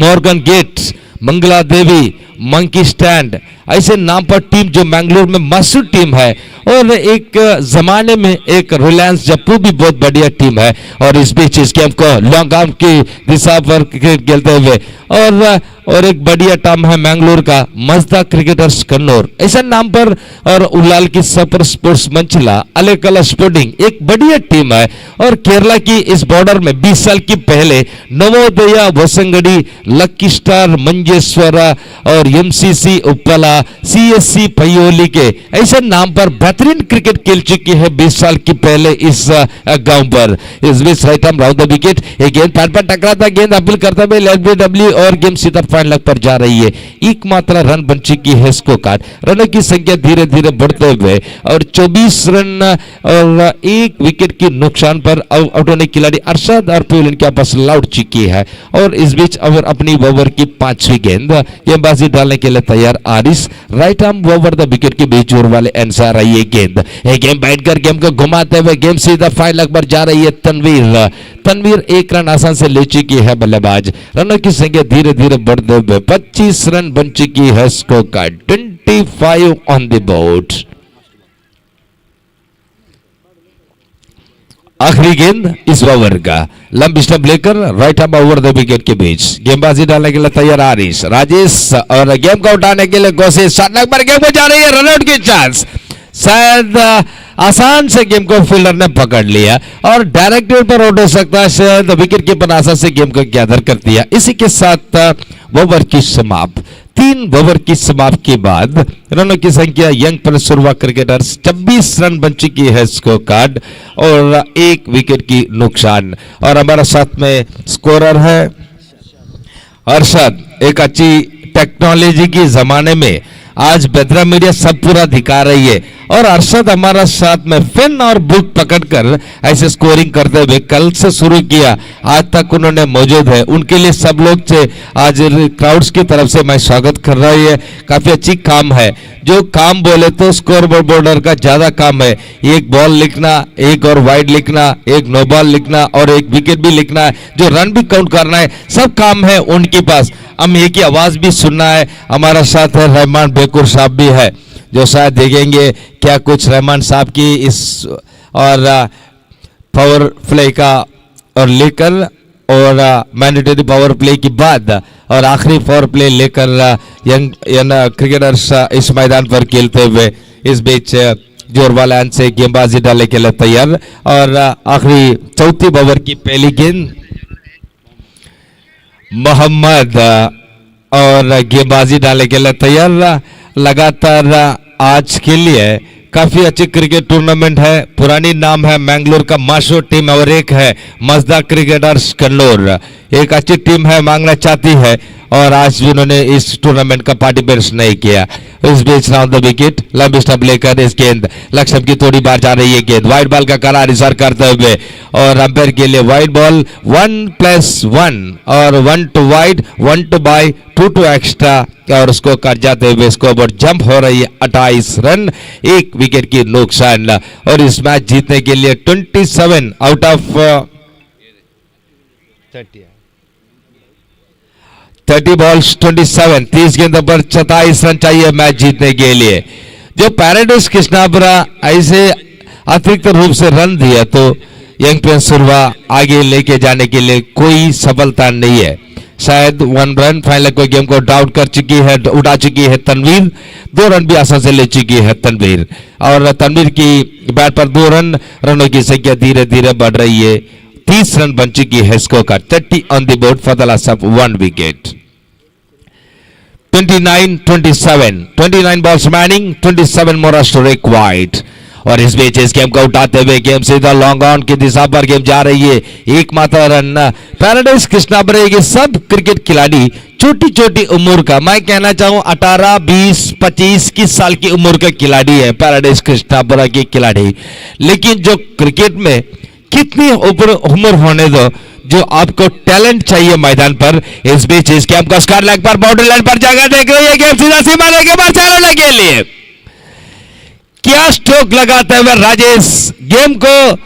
मॉर्गन गेट्स, मंगला देवी, मंकी स्टैंड ऐसे नाम पर टीम जो मैंगलोर में मशहूर टीम है और एक जमाने में एक रिलायंस जप्पू भी बहुत बढ़िया टीम है और इस बीच इस गेम को लॉन्ग आर्म की दिशा पर खेलते हुए और और एक बढ़िया टर्म है मैंगलोर का मजदा क्रिकेटर्स कन्नौर, ऐसा नाम पर और उलाल की सपर स्पोर्ट्स मंचला अलेकला स्पोर्टिंग एक बढ़िया टीम है। और केरला की इस बॉर्डर में 20 साल की पहले नवोदया वसंगड़ी, लक्की स्टार मंजेश्वरा और एमसीसी उपला, सीएससी पयोली के ऐसे नाम पर बेहतरीन क्रिकेट खेल चुकी है 20 साल की पहले इस गांव पर। इस बीच right arm round the wicket, एक गेंद पैड पर टकराता, गेंद अपील करते हुए एलबीडब्ल्यू और गेम सीधा फाइनल पर जा रही है। एकमात्र रन बन चुकी है स्कोर कार्ड, रनों की संख्या धीरे धीरे बढ़ते हुए और 24 रन और एक विकेट की नुकसान पर आउट होने खिलाड़ी अरशद और पेविलियन के आपस लौट चुकी है। और इस बीच अगर अपनी ओवर की 5वीं गेंद गेंदबाजी डालने के लिए तैयार Aris, right arm over the wicket के बीच जोर वाले एंड आ रही है गेंद, गेम बैठकर गेम को घुमाते हुए गेम सीधा फाइनल पर जा रही है तनवीर एक रन आसान से ले चुकी है बल्लेबाज, रनों की संख्या धीरे धीरे बढ़ते हुए 25 रन बन चुकी है score card 25 on the board. आखिरी गेंद इस ओवर का लंबी स्टंप लेकर right arm over the wicket के बीच गेंदबाजी डालने के लिए तैयार आरिस, राजेश और गेम को उठाने के लिए कोशिश, शॉट पर गेम को जा रही है, रनआउट की चांस, शायद आसान से गेम को फील्डर ने पकड़ लिया और डायरेक्टर पर आउट हो सकता है, शायद विकेट कीपर आसान से गेम को गैदर कर दिया। इसी के साथ ओवर की समाप्त, 3 ओवर की समाप्त के बाद रनों की संख्या यंग पर शुरुआत क्रिकेटर्स 26 रन बन चुकी है स्कोर कार्ड और एक विकेट की नुकसान। और हमारे साथ में स्कोरर है अरशद। एक अच्छी टेक्नोलॉजी के जमाने में आज बेद्रा मीडिया सब पूरा दिखा रही है और अरशद हमारा साथ में पेन और बुक पकड़कर ऐसे स्कोरिंग करते हुए कल से शुरू किया, आज तक उन्होंने मौजूद है। उनके लिए सब लोग से आज क्राउड्स की तरफ से मैं स्वागत कर रही है। काफी अच्छी काम है, जो काम बोले तो स्कोर बोर्डर का ज्यादा काम है, एक बॉल लिखना, एक और वाइड लिखना, एक नो बॉल लिखना और एक विकेट भी लिखना है, जो रन भी काउंट करना है, सब काम है उनके पास। हम एक ही आवाज भी सुनना है। हमारा साथ है रहमान बेकुर साहब भी है, जो शायद देखेंगे क्या कुछ रहमान साहब की इस और पावर प्ले का और लेकर और मैंडेटरी पावर प्ले के बाद और आखिरी पावर प्ले लेकर यंग क्रिकेटर्स इस मैदान पर खेलते हुए इस बीच जोर वाला अंत से गेंदबाजी डालने के लिए तैयार और आखिरी चौथी ओवर की पहली गेंद मोहम्मद और गेंदबाजी डालने के लिए तैयार। लगातार आज के लिए काफी अच्छी क्रिकेट टूर्नामेंट है, पुरानी नाम है मैंगलोर का माशो टीम और एक है मजदा क्रिकेटर्स कन्नौर, एक अच्छी टीम है, मांगना चाहती है और आज भी उन्होंने इस टूर्नामेंट का पार्टिसिपेट नहीं किया। इस बीच राउंड द विकेट लंबी स्टंप लेकर इस गेंद लक्ष्य की थोड़ी बार जा रही है, गेंद वाइड बॉल का करार इशार करते हुए और अंपायर के लिए वाइड बॉल 1+1 और 1 to wide 1 to bye 2 to extra और उसको कर जाते हुए स्कोर बोर्ड जंप हो रही है 28 रन, एक विकेट की नुकसान और इस मैच जीतने के लिए 27 आउट ऑफ 30 बॉल्स 27, 30 गेंदों पर 27 रन चाहिए मैच जीतने के लिए। जो पैराडाइज कृष्णापुरा ऐसे अतिरिक्त रूप से रन दिया तो यंग प्रिंस सुरवा आगे लेके जाने के लिए कोई सफलता नहीं है, शायद 1 रन फाइनल को गेम को डाउट कर चुकी है, उड़ा चुकी है तनवीर, 2 रन भी आसान से ले चुकी है तनवीर और तनवीर की बैट पर 2 रन, रनों की संख्या धीरे धीरे बढ़ रही है, 30 रन बन चुकी है score card 30 on the board for the loss of 1 wicket. 29 balls remaining, 27 more runs to required और इस बीच इस गेम को उठाते हुए गेम सीधा लॉन्ग ऑन की दिशा पर गेम जा रही है, एकमात्र रन पैराडाइज कृष्णापुरा के सब क्रिकेट खिलाड़ी छोटी छोटी उम्र का, मैं कहना चाहूं 18, 20, 25 साल की उम्र के खिलाड़ी है पैराडाइज कृष्णापुरा के खिलाड़ी, लेकिन जो क्रिकेट में कितनी उम्र होने दो, जो आपको टैलेंट चाहिए मैदान पर। इस बीच इस गेम का स्क्वायर लेग पर बाउंड्री लाइन पर जगह देख रही है, गेम सीधा सीमा के बाद 4 रन के लिए क्या स्ट्रोक लगाते हुए राजेश गेम को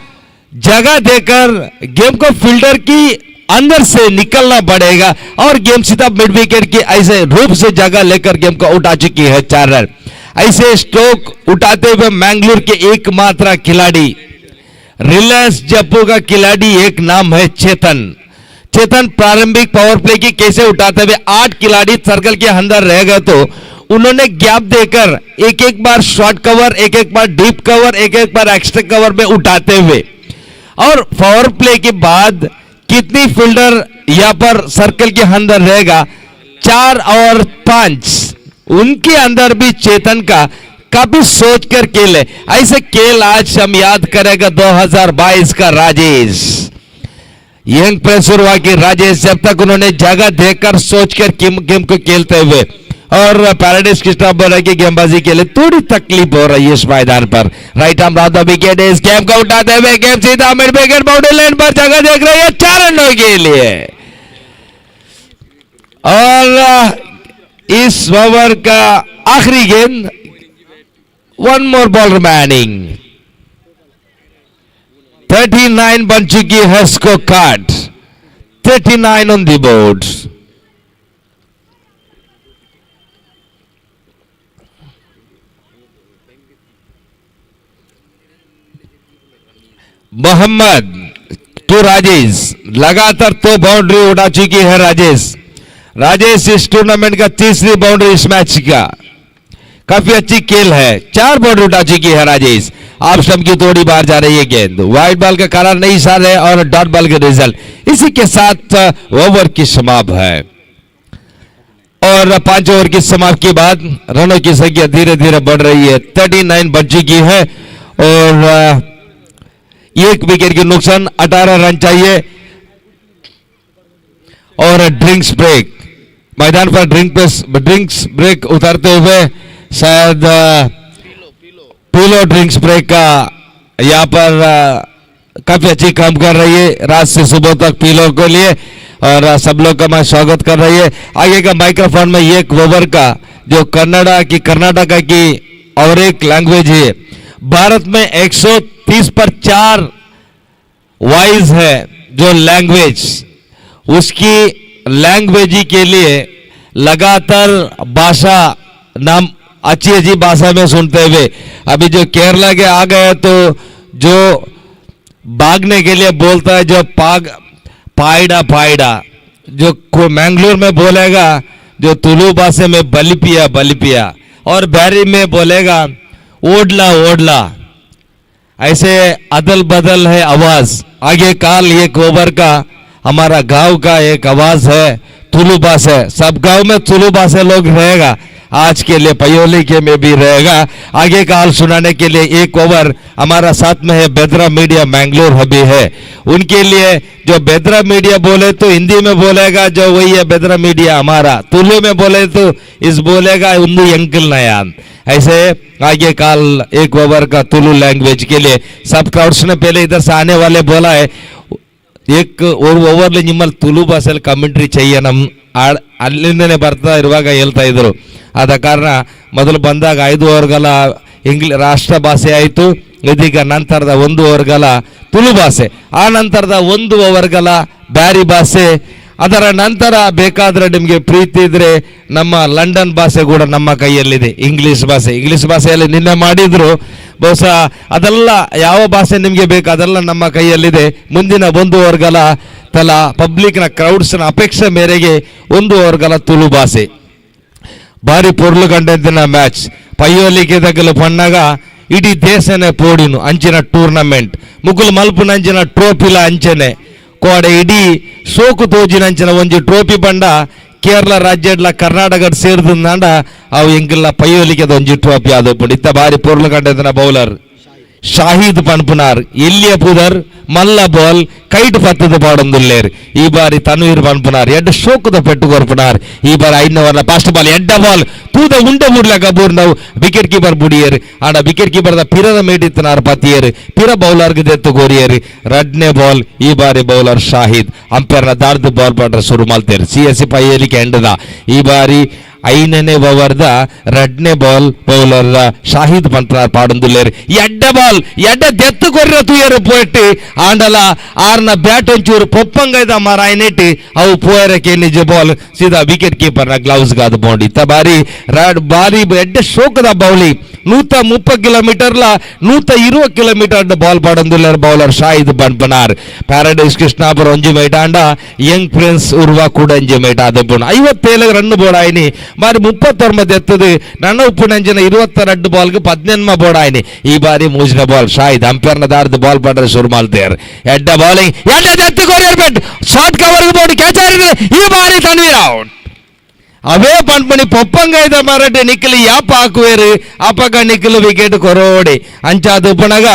जगह देकर गेम को फील्डर की अंदर से निकलना पड़ेगा और गेम सीधा मिड विकेट की ऐसे रूप से जगह लेकर गेम को उठा चुकी है 4 रन। ऐसे स्ट्रोक उठाते हुए मैंगलोर के एकमात्र खिलाड़ी रिलायंस जप्पू का खिलाड़ी एक नाम है चेतन चेतन प्रारंभिक पावर प्ले की कैसे उठाते हुए 8 खिलाड़ी सर्कल के अंदर रह गए तो उन्होंने गैप देकर एक एक बार शॉर्ट कवर, एक एक बार डीप कवर, एक एक बार एक्स्ट्रा कवर में उठाते हुए, और पावर प्ले के बाद कितनी फील्डर यहां पर सर्कल के अंदर रहेगा, 4 और 5, उनके अंदर भी चेतन का काफी सोच कर खेल है। ऐसे खेल आज हम याद करेगा 2022 का राजेश, यंग प्रेशर हुआ कि राजेश जब तक उन्होंने जगह देखकर सोचकर गेम को खेलते हुए, और पैराडाइज कृष्णा बोल रहे कि गेमबाजी के लिए थोड़ी तकलीफ हो रही है इस मैदान पर। Right arm round the wicket, इस गेम को उठाते हुए गेम सीधा मिड विकेट बाउंड्री लाइन पर जगह देख रही है 4 रनों के लिए, और इस ओवर का आखिरी गेंद, 1 मोर बॉल रिमेनिंग, 39 बन चुकी है score card, 39 on the board. Mohammed to Rajesh, लगातार 2 बाउंड्री उड़ा चुकी है राजेश इस टूर्नामेंट का तीसरी बाउंड्री इस मैच का, काफी अच्छी खेल है, 4 बाउंड्री उठा चुकी है राजेश। आप स्टंप की थोड़ी बाहर जा रही है गेंद, वाइड बॉल का कारण नहीं सार है और डॉट बॉल का रिजल्ट। इसी के साथ ओवर की समाप्त है, और 5 ओवर की समाप्त के बाद रनों की संख्या धीरे धीरे बढ़ रही है, 39 बन चुकी है, और 1 विकेट के नुकसान, 18 रन चाहिए। और ड्रिंक्स ब्रेक, मैदान पर ड्रिंक्स ब्रेक उतारते हुए शायद पीलो ड्रिंक्स ब्रेक का यहाँ पर काफी अच्छी काम कर रही है, रात से सुबह तक पीलो के लिए, और सब लोग का मैं स्वागत कर रही है। आगे का माइक्रोफोन में 1 ओवर का जो कर्नाटका की और एक लैंग्वेज है, भारत में 130 पर 4 वॉइस है जो लैंग्वेज, उसकी लैंग्वेज के लिए लगातार भाषा नाम अच्छी भाषा में सुनते हुए, अभी जो केरला के आ गए तो जो भागने के लिए बोलता है जो पाइडा, जो मैंगलोर में बोलेगा, जो तुलु भाषा में बलिपिया, और बैरी में बोलेगा ओडला, ऐसे अदल बदल है आवाज। आगे काल 1 ओवर का हमारा गांव का एक आवाज है, तुलु भाषा, सब गांव में तुलु भाषा लोग रहेगा, आज के लिए पयोली के में भी रहेगा। आगे का हाल सुनाने के लिए 1 ओवर हमारा साथ में है बेद्रा मीडिया मैंगलोर हबी है, उनके लिए जो बेद्रा मीडिया बोले तो हिंदी में बोलेगा जो वही है बेद्रा मीडिया हमारा, तुलु में बोले तो इस बोलेगा उन्नू अंकल नयान। ऐसे आगे काल 1 ओवर का तुलु लैंग्वेज के लिए सब क्राउड्स ने पहले इधर से आने वाले बोला है 1 ओवर निम्मल ತುಳು ಭಾಷೆಯಲ್ಲಿ ಕಮೆಂಟ್ರಿ ಚೆಯ್ಯ ನಮ್ಮ ಅಲ್ಲಿಂದನೇ ಬರ್ತಾ ಇರುವಾಗ ಹೇಳ್ತಾ ಇದ್ರು. ಆದ ಕಾರಣ ಮೊದಲು ಬಂದಾಗ 5 ಓವರ್ಗಳ ರಾಷ್ಟ್ರ ಭಾಷೆ ಆಯಿತು, ಇದೀಗ ನಂತರದ 1 ಓವರ್ಗಳ ತುಳು ಭಾಷೆ, ಆ ನಂತರದ 1 ಓವರ್ಗಳ ಬ್ಯಾರಿ ಭಾಷೆ, ಅದರ ನಂತರ ಬೇಕಾದ್ರೆ ನಿಮಗೆ ಪ್ರೀತಿ ಇದ್ರೆ ನಮ್ಮ ಲಂಡನ್ ಭಾಷೆ ಕೂಡ ನಮ್ಮ ಕೈಯಲ್ಲಿದೆ, ಇಂಗ್ಲಿಷ್ ಭಾಷೆಯಲ್ಲಿ ನಿನ್ನೆ ಮಾಡಿದ್ರು. ಬಹುಶಃ ಅದೆಲ್ಲ ಯಾವ ಭಾಷೆ ನಿಮಗೆ ಬೇಕು ಅದೆಲ್ಲ ನಮ್ಮ ಕೈಯಲ್ಲಿದೆ. ಮುಂದಿನ 1 ಓವರ್ಗಳ ತಲಾ ಪಬ್ಲಿಕ್ನ ಕ್ರೌಡ್ಸ್ನ ಅಪೇಕ್ಷೆ ಮೇರೆಗೆ 1 ಓವರ್ಗಳ ತುಳು ಭಾಷೆ భారీ పొర్లు కంటెంతిన మ్యాచ్ పయ్యోలికి దగ్గర పండగ ఇడీ దేశనే పోడిను అంచిన టూర్నమెంట్ ముగ్గులు మలుపు నంచిన ట్రోఫీల ಅಂಚನೆ ಕೋಡ ಇಡೀ ಸೋಕು ತೋಜಿನಂಚಿನ ಒಂಜಿ ಟ್ರೋಫಿ ಬಂಡ ಕೇರಳ ರಾಜ್ಯಡ್ಲ ಕರ್ನಾಟಕ ಸೇರಿದಂಡ ಅವು ಎಂಕಿಲ್ಲ ಪಯ್ಯೋಲಿಗೆ ಒಂಜಿ ಟ್ರೋಫಿ ಆದೋಪುಂಡು. ಇತ್ತ ಬಾರಿ ಪೊರ್ಲು ಕಂಡೆದಿನ ಬೌಲರ್ ಶಾಹಿದ್ ಪನ್ಪುನಾರ್ ಎಲ್ಲಿಯ ಪುದರ್ ಮಲ್ಲ ಬಾಲ್ ಕೈಟ್ ಪತ್ತದ ಪಾಡೊಂದುಲ್ಲೇರು. ಈ ಬಾರಿ ತನ್ವೀರ್ ಪನ್ಪುನಾರ್ ಎಡ್ಡ ಶೋಕದ ಪೆಟ್ಟು ಕೊರ್ಪುನಾರ್. ಈ ಬಾರಿ 5 ಓವರ್ಲ ಫಾಸ್ಟ್ ಬಾಲ್ ಎಡ್ಡ ಬಾಲ್ ತೂದ ಉಂಡೆ ಮುಡ್ಲಕ ಬೂರ್ನವು ವಿಕೆಟ್ ಕೀಪರ್ ಬುಡಿಯರು ಆಡ ವಿಕೆಟ್ ಕೀಪರ್ದ ಪಿರದ ಮೇಟಿತ್ತನಾರ್ ಪತಿಯರು ಪಿರ ಬೌಲರ್ಗೆ ದೆತ್ತು ಕೋರಿಯರು. 2ನೇ ಬಾಲ್ ಈ ಬಾರಿ ಬೌಲರ್ ಶಾಹಿದ್ ಅಂಪೈರ್ನ ದಾರ್ದು ಬಾಲ್ ಪಡ್ರ ಶುರು ಮಾಡ್ತಾರೆ. CSC ಪೈಯಲಿಕ್ಕೆ ಎಂಡದ ಈ ಬಾರಿ 5ನೇ ಓವರ್ದ 2ನೇ ಬಾಲ್ ಬೌಲರ್ ಶಾಹಿದ್ ಪಂಪನಾರ್ ಪಾಡೊಂದುಲ್ಲೇರು. ಎಡ್ಡ ಬಾಲ್ ಎಡ್ಡ ದೆತ್ತು ಕೊರ್ರ ತೂಯರು ಪೋಯ್ಟ್ಟು ಆಂಡಲ ಆರ್ನ ಬ್ಯಾಟ್ ಒಂಚೂರು ಪೊಪ್ಪಂಗೈದ ಮರ ಐನೆಟ್ಟು ಅವು ಪೋಯರಕ್ಕೆ ನಿಜ ಬಾಲ್ ಸೀದಾ ವಿಕೆಟ್ ಕೀಪರ್ನ ಗ್ಲೌಸ್ ಗಾದ ಬೋಂಡ್. ಇತ್ತ ಬಾರಿ ಭಾರಿ ಎಡ್ಡೆ ಶೋಕದ ಬೌಲಿಂಗ್ 130 ಕಿಲೋಮೀಟರ್ಲ 120 ಕಿಲೋಮೀಟರ್ ಬಾಲ್ ಪಾಡೊಂದುಲ್ಲೆರ್ ಬೌಲರ್ ಶಾಹಿದ್ ಬನ್ಪನಾರ್ ಪ್ಯಾರಡೈಸ್ ಕೃಷ್ಣಾಪುರ ಒಂಜಿ ಮೈಟಾಂಡ ಯಂಗ್ ಪ್ರಿನ್ಸ್ ಉರ್ವಾ ಕೂಡ ಒಂಜಿ ಮೈಟ ಅದಪ್ಪುಣ 57 ರನ್ ಬೋಡಾಯಿನಿ ಬಾರಿ 39 ಎತ್ತದು ನನ್ನ ಉಪ್ಪುನಂಜನ 22 ಬಾಲ್ಗೆ 18 ಬೋಡಾಯಿನಿ ಈ ಬಾರಿ ಮೂಜಿನ ಬಾಲ್ ಶಾಹಿದ್ ಅಂಪೈರ್ನ ದಾರ್ದು ಬಾಲ್ ಪಾಡ್ರೆ ಶುರು ಮಾಡ್ತೇರ್ ಎಡ್ಡ ಬೌಲಿಂಗ್ ಎಡ್ಡ ಎತ್ತು ಕೊರಿಯರ್ ಬೆಟ್ ಶಾರ್ಟ್ ಕವರ್ಗೆ ಬೋರ್ಡ್ ಕ್ಯಾಚ್ ಆಡಿದ್ರೆ ಈ ಬಾರಿ ತನ್ವೀರ್ ಔಟ್ ಅವೇ ಪಂಪಣಿ ಪೊಪ್ಪಂಗೈದ ಮರಟೆ ನಿಖಿಲು ಯಾಪ ಹಾಕುವೇರು ಅಪಗ ನಿಖಿಲು ವಿಕೆಟ್ ಕೊರೋಡೆ ಅಂಚಾದ ಉಪನಗ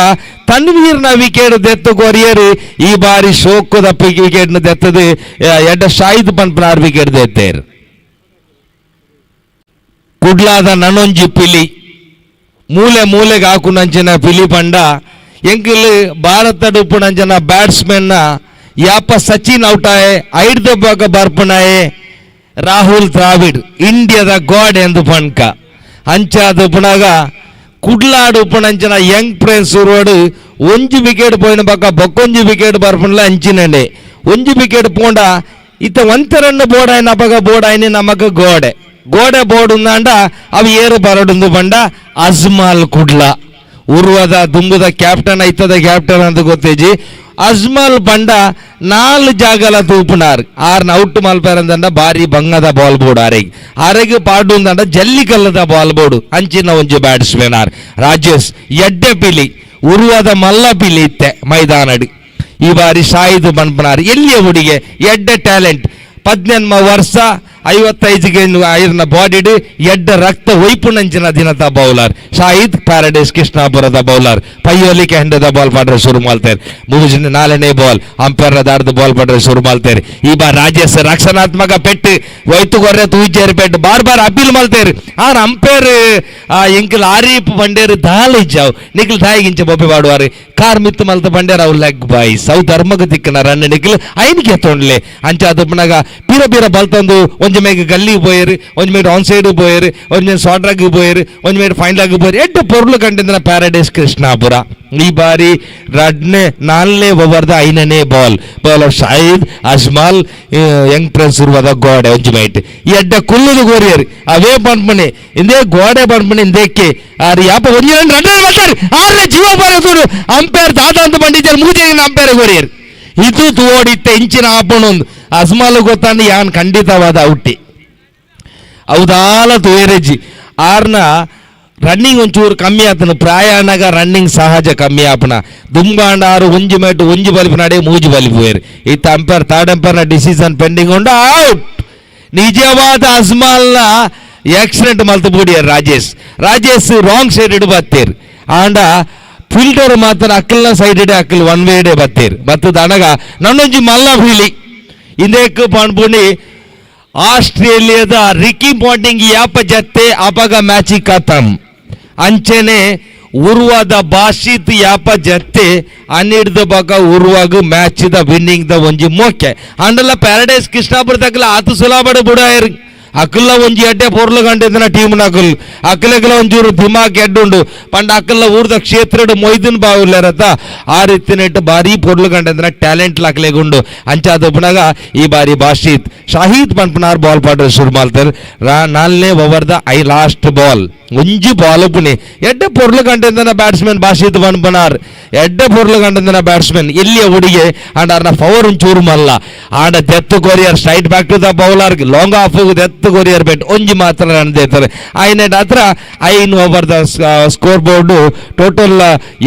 ತನ್ವೀರ್ನ ವಿಕೆಟ್ ದೆತ್ತು ಕೊರಿಯರು ಈ ಬಾರಿ ಶೋಕದ ವಿಕೆಟ್ ದೆತ್ತದು ಎಡ್ಡ ಶಾಹಿದ್ ಪಂಪನಾರ್ ವಿಕೆಟ್ ದೆತ್ತೇರು ಕುಡ್ಲಾದ ನನೊಂಜಿ ಪಿಲಿ ಮೂಲೆಗೆ ಹಾಕುನಂಚಿನ ಪಿಲಿ ಪಂಡ ಎಂಕಿಲ್ ಭಾರತದ ಉಪ್ಪುನಂಚನ ಬ್ಯಾಟ್ಸ್ಮನ್ ಯಾಪ ಸಚಿನ್ ಔಟಾಯೆ ಐಡ್ದ ಬಾಗ ಬರ್ಪಣಾಯೆ ರಾಹುಲ್ ದ್ರಾವಿಡ್ ಇಂಡಿಯಾದ ಗಾಡ್ ಎಂದು ಪಣ್ಕ ಅಂಚಾದ ಪುನಗ ಕುಡ್ಲಾಡು ಪುಣಂಚನ ಯಂಗ್ ಪ್ರಿನ್ಸ್ ರೋಡ್ ಒಂಜಿ ವಿಕೆಟ್ ಪೋಯಿನ ಬಕ್ಕ ಬೊಕ್ಕೊಂಜಿ ವಿಕೆಟ್ ಬರ್ಪಣ್ಲ ಅಂಚಿನಂಡೆ ಒಂಜಿ ವಿಕೆಟ್ ಪೋಂಡ ಇತ್ತ ಒಂತೆರನ್ನು ಬೋಡಾಯಿನ ಅಪಗ ಬೋಡಾಯಿನಿ ನಮಗ ಗೋಡೆ ಬೋರ್ಡ್ ಉಂದಾಂಡ ಅವು ಏರು ಬರಡುಂದು ಬಂಡ ಅಜ್ಮಾಲ್ ಕುಡ್ಲಾ ಉರ್ವದ ದುಂಬುದ ಕ್ಯಾಪ್ಟನ್ ಐತದ ಕ್ಯಾಪ್ಟನ್ ಅಂತ ಗೊತ್ತೇಜಿ ಅಜ್ಮಲ್ ಬಂಡ 4 ಜಾಗಲ ತೂಪುನಾರ್ ಆರ್ನ ಔಟ್ ಮಲ್ಪೇರಂದಂಡ ಬಾರಿ ಬಂಗದ ಬಾಲ್ ಬೋರ್ಡ್ ಆರೆಗೆ ಪಾಡು ಅಂದಂಡ ಜಲ್ಲಿ ಕಲ್ಲದ ಬಾಲ್ ಬೋರ್ಡ್ ಅಂಚಿನ ಒಂಜಿ ಬ್ಯಾಟ್ಸ್ಮನ್ ಆರ್ ರಾಜೇಶ್ ಎಡ್ಡೆ ಪಿಲಿ ಉರುವದ ಮಲ್ಲ ಪಿಲಿ ಇತ್ತೆ ಮೈದಾನಡ್ ಈ ಬಾರಿ ಶಾಹಿದ್ ಬನ್ಪನಾರ್ ಎಲ್ಲಿಯ ಹುಡುಗೆ ಎಡ್ಡೆ ಟ್ಯಾಲೆಂಟ್ 18 ವರ್ಷ 55 ಐರ್ನ ಬಾಡಿಡ್ ಎಡ್ಡ ರಕ್ತ ವೈಪುನಂಚಿನ ದಿನದ ಬೌಲರ್ ಶಾಹಿದ್ ಪ್ಯಾರಡೈಸ್ ಕೃಷ್ಣಾಪುರದ ಬೌಲರ್ ಪೈಯೋಲಿ ಕೆಂಡದ ಬಾಲ್ ಪಾಡ್ರೆ ಶುರು ಮಾಡ್ತಾರೆ ಮೂಜಿನ 4ನೇ ಬಾಲ್ ಅಂಪೈರ್ ದಾರ್ದು ಬಾಲ್ ಪಾಡ್ರೆ ಶುರು ಮಾಡ್ತಾರೆ ಈ ಬಾರ್ ರಾಜೇಶ್ ರಕ್ಷಣಾತ್ಮಕ ಪೆಟ್ಟು ವೈತು ಗೊರ್ರೆ ತೂಜೇರಿ ಪೆಟ್ಟು ಬಾರ್ ಅಪೀಲ್ ಮಾಡ್ತಾರೆ ಆರ್ ಅಂಪೈರ್ ಎಂಕಿಲ್ ಆರೀಪ್ ಬಂಡೇರು ದಾಲ್ ಇಜ್ಜಾವ್ ನಿಖಿಲ್ ದಾಯಿಗಿಂಚ ಬೊಬ್ಬೆ ಬಾಡುವಾರು ಕಾರ್ ಮಿತ್ತು ಮಲ್ತ ಬಂಡೇರ ಅವು ಲೆಗ್ ಬಾಯ್ ಸೌ ಧರ್ಮಗ ತಿಕ್ಕನ ರನ್ ನಿಖಿಲ್ ಐನಿಗೆ ತೊಂಡ್ಲೆ ಅಂಚಾದ ಪುನಗ ಬೀರ ಬಾಲ್ ತಂದು ಒಂಜಿ ಮೇಗೆ ಗಲ್ಲಿ ಪೋಯರು ಒಂಜಿ ಮೇಡ್ ಆನ್ ಸೈಡ್ ಪೋಯರು ಒಂಜಿ ಶಾರ್ಟ್ರಾಗಿ ಪೋಯರು ಒಂಜಿ ಮೇಡ್ ಫೈನಲ್ ಪೋಯರು ಎಡ್ಡ ಪೊರ್ಲು ಕಂಡಿದ್ದ ಪ್ಯಾರಡೈಸ್ ಕೃಷ್ಣಾಪುರ ಈ ಬಾರಿ 4ನೇ ಓವರ್ದ 5ನೇ ball bowler Shahid Ajmal Young Prince ಉರ್ವದ ಗೋಡೆ ಒಂಜಿ ಮೈಟ್ ಎಡ್ಡ ಕುಲ್ಲುದು ಗೋರಿಯರು ಅವೇ ಪಂಪಣಿ ಇಂದೇ ಗೋಡೆ ಪಂಪಣಿ ಇಂದೇಕ್ಕೆ ಆರು ಯಾಪ ಒಂಜಿ ರನ್ ಬರ್ತಾರೆ 6ನೇ ಜೀವ ಬರೋದು ಅಂಪೈರ್ ದಾದ ಅಂತ ಬಂದಿದ್ದಾರೆ ಮೂಜೆಗಿನ ಅಂಪೈರ್ ಗೋರಿಯರು ಇದು ತೋಡಿತ್ತೆ ಇಂಚಿನ ಆಪಣೊಂದು ಅಜ್ಮಾಲ್ ಗೊತ್ತಾಂಡು ಯಾನ್ ಖಂಡಿತವಾದ ಔಟಿ ಹೌದಾಲ ತೋರೆಜಿ ಆರ್ನ ರನ್ನಿಂಗ್ ಒಂಚೂರು ಕಮ್ಮಿ ಆತನ ಪ್ರಯಾಣಗ ರನ್ನಿಂಗ್ ಸಹಜ ಕಮ್ಮಿ ಆಪನ ದುಂಬಾಂಡ ಆರು ಒಂಜಿ ಮೇಟು ಒಂಜಿ ಬಲಿಪಿನಾಡೆ ಮೂಜಿ ಬಲಿಪೋಯರು ಇತ್ತ ಅಂಪೈರ್ ಥರ್ಡ್ ಅಂಪೈರ್ನ ಡಿಸಿಷನ್ ಪೆಂಡಿಂಗ್ ಉಂಡು ಔಟ್ ನಿಜವಾದ ಅಜ್ಮಾಲ್ನ ಆಕ್ಸಿಡೆಂಟ್ ಮಲ್ತು ಬೂಡಿಯರ್ ರಾಜೇಶ್ ರಾಂಗ್ ಸೈಡ್ ಇಡು ಬತ್ತೇರು ಆಂಡ ಫಿಲ್ಟರ್ ಮಾತ್ರ ಅಕ್ಕಲ್ನ ಸೈಡ್ ಇಡೆ ಅಕ್ಕಲ್ ಒನ್ ವೇ ಇಡೆ ಬತ್ತೇರು ಬತ್ತದ ಅನಗ ನನ್ನೊಂಜಿ ಮಲ್ಲ ಫೀಲಿ ಇಂದೇಕು ಪಣ್ಪುಣಿ ಆಸ್ಟ್ರೇಲಿಯಾದ ರಿಕಿ ಪಾಂಟಿಂಗ್ ಯಾಪ ಜತ್ತೆ ಅಪಗ ಮ್ಯಾಚಿ ಖತಮ್ ಅಂಚೆನೆ ಉರ್ವಾದ ಬಾಷಿತ್ ಯಾಪ ಜತ್ತೆ ಅನ್ನಿಡ್ದ ಬಗ ಉರ್ವಾಗ ಮ್ಯಾಚ್ ದ ವಿನ್ನಿಂಗ್ ದ ಒಂಜಿ ಮೋಕೆ ಅಂಡಲ್ಲ ಪ್ಯಾರಡೈಸ್ ಕೃಷ್ಣಾಪುರ ತಕ್ಕಲ ಆತು ಸುಲಾಬಡ ಬುಡಾಯರ್ ಅಕ್ಕಲ್ಲ ಒಂಜಿ ಎಡ್ಡೆ ಪೊರ್ಲು ಗಂಟೆದನ ಟೀಮ್ ನಕಲ್ ಅಕ್ಕಲೆಗಲ ಒಂಚೂರು ದಿಮಾಕ್ ಎಡ್ಡುಂಡು ಪಂಡ ಅಕ್ಕಲ್ಲ ಊರ್ದ ಕ್ಷೇತ್ರ ಮೊಯ್ದಿನ ಬಾವುಲ್ಲಾರತ್ತ ಆ ರೀತಿ ನೆಟ್ಟು ಬಾರಿ ಪೊರ್ಲು ಗಂಟೆದನ ಟ್ಯಾಲೆಂಟ್ ಲಾಕ್ಲೆಗುಂಡು ಅಂಚಾದ ಉಪನಾಗ ಈ ಬಾರಿ ಬಾಷಿತ್ ಶಾಹಿದ್ ಪಂಪನಾರ್ ಬಾಲ್ ಪಾಡ್ರೆ ಶುರು ಮಾಡ್ತಾರೆ 4ನೇ ಓವರ್ದ ಲಾಸ್ಟ್ ಬಾಲ್ ಒಂಜಿ ಬಾಲ್ ಪುಣಿ ಎಡ್ಡೆ ಪೊರ್ಲು ಗಂಟೆದನ ಬ್ಯಾಟ್ಸ್ಮನ್ ಬಾಷಿತ್ ಪಂಪನಾರ್ ಎಡ್ಡೆ ಪೊರ್ಲು ಗಂಟೆದನ ಬ್ಯಾಟ್ಸ್ಮನ್ ಎಲ್ಲಿಯ ಹುಡುಗೆ ಅಂಡ್ ಆರ್ನ ಪವರ್ ಒಂಚೂರು ಮಲ್ಲ ಆಂಡ ದೆತ್ತು ಕೊರಿಯರ್ straight back to the bowler long off ದೆತ್ತು ಕೊರಿಯರ್ ಬೆಟ್ ಒಂಜಿ ಮಾತ್ರ ರನ್ ದೇತಾರೆ ಐನೆಟ್ ಹತ್ರ 5 ಓವರ್ದ score board total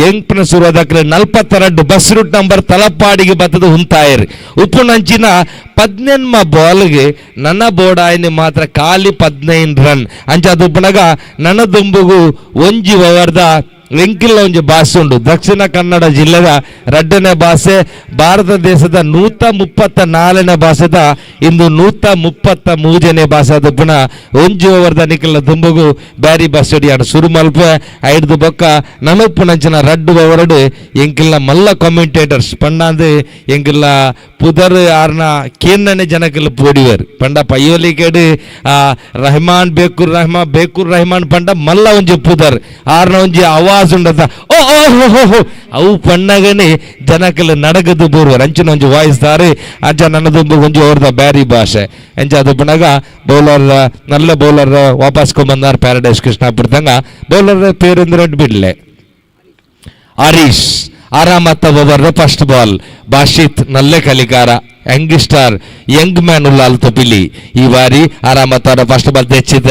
Young Prince ಉರ್ವದಕ್ಕೆ 42 ಬಸ್ ರೂಟ್ ನಂಬರ್ ತಲಪಾಡಿಗೆ ಬತ್ತದ ಹುಂತಾಯರ್ ಉಪ್ಪು ನಂಚಿನ 18 ಬಾಲ್ಗೆ ನನ್ನ ಬೋರ್ಡ್ ಆಯ್ನೆ ಮಾತ್ರ ಖಾಲಿ 15 ರನ್ ಅಂಚಾದ ಉಪ್ಪನಗ ನನ್ನ ದುಂಬುಗು ಒಂಜಿ ಓವರ್ದ ಎಂಕಿಲ್ಲ ಒಂಜಿ ಭಾಷೆ ಉಂಡು ದಕ್ಷಿಣ ಕನ್ನಡ ಜಿಲ್ಲೆದ 2ನೇ ಭಾಷೆ ಭಾರತ ದೇಶದ 134ನೇ ಭಾಷೆದ ಇಂದು 133ನೇ ಭಾಷೆ ಪುನ ಒಂಜಿ ಓವರ್ದ ನಿಖಿಲ ದುಂಬುಗು ಬ್ಯಾರಿ ಬಸ್ಸಡಿ ಆಡ ಶುರು ಮಲ್ಪೆ ಐಡ್ದು ಬೊಕ್ಕ ನನಪ್ಪುನಂಚಿನ 2 ಓವರ್ಡ್ ಎಂಕಿಲ್ಲ ಮಲ್ಲ ಕಾಮೆಂಟೇಟರ್ಸ್ ಪಂಡಾಂದು ಎಂಕಿಲ್ಲ ಪುದರ್ ಆರ್ನ ಕೇನ್ನನೆ ಜನಕ್ಕೆಲ್ಲ ಪೋಡಿವರು ಪಂಡ ಪಯ್ಯೋಲಿ ಕೇಡು ಬೇಕೂರ್ ರಹಮಾನ್ ಪಂಡ ಮಲ್ಲ ಒಂಜಿ ಪುದರ್ ಆರ್ನ ಒಂಜಿ ಅವಾರ್ಡ್ ಆವಾಜ್ ಉಂಡದ ಓ ಓ ಹೋ ಹೋ ಹೋ ಅವು ಪಣ್ಣಗನೆ ಜನಕಲ್ ನಡಗದು ಬೂರ್ವರ್ ಅಂಚಿನ ಒಂಜಿ ವಾಯ್ಸ್ ದಾರಿ ಅಂಚ ನನ್ನದು ಒಂಜಿ ಅವ್ರದ ಬ್ಯಾರಿ ಭಾಷೆ ಎಂಚ ಅದು ಪುನಗ ಬೌಲರ್ നല്ല ಬೌಲರ್ ವಾಪಸ್ ಕೊಂಬಂದಾರ್ ಪ್ಯಾರಡೈಸ್ ಕೃಷ್ಣಾಪುರದಂಗ ಬೌಲರ್ ಪೇರೆಂದ್ರೆ ಬಿಡ್ಲೆ ಹರೀಶ್ ಆರಾಮತ್ತ ಓವರ್ ಫಸ್ಟ್ ಬಾಲ್ ಬಾಷಿತ್ ನಲ್ಲೆ ಕಲಿಕಾರ ಯಂಗ್ಸ್ಟಾರ್ ಯಂಗ್ ಮ್ಯಾನ್ ಉಲ್ಲಾಲ್ ತೊಪಿಲಿ ಈ ಬಾರಿ ಆರಾಮತ್ತ ಫಸ್ಟ್ ಬಾಲ್ ತೆಚ್ಚಿದ್ದು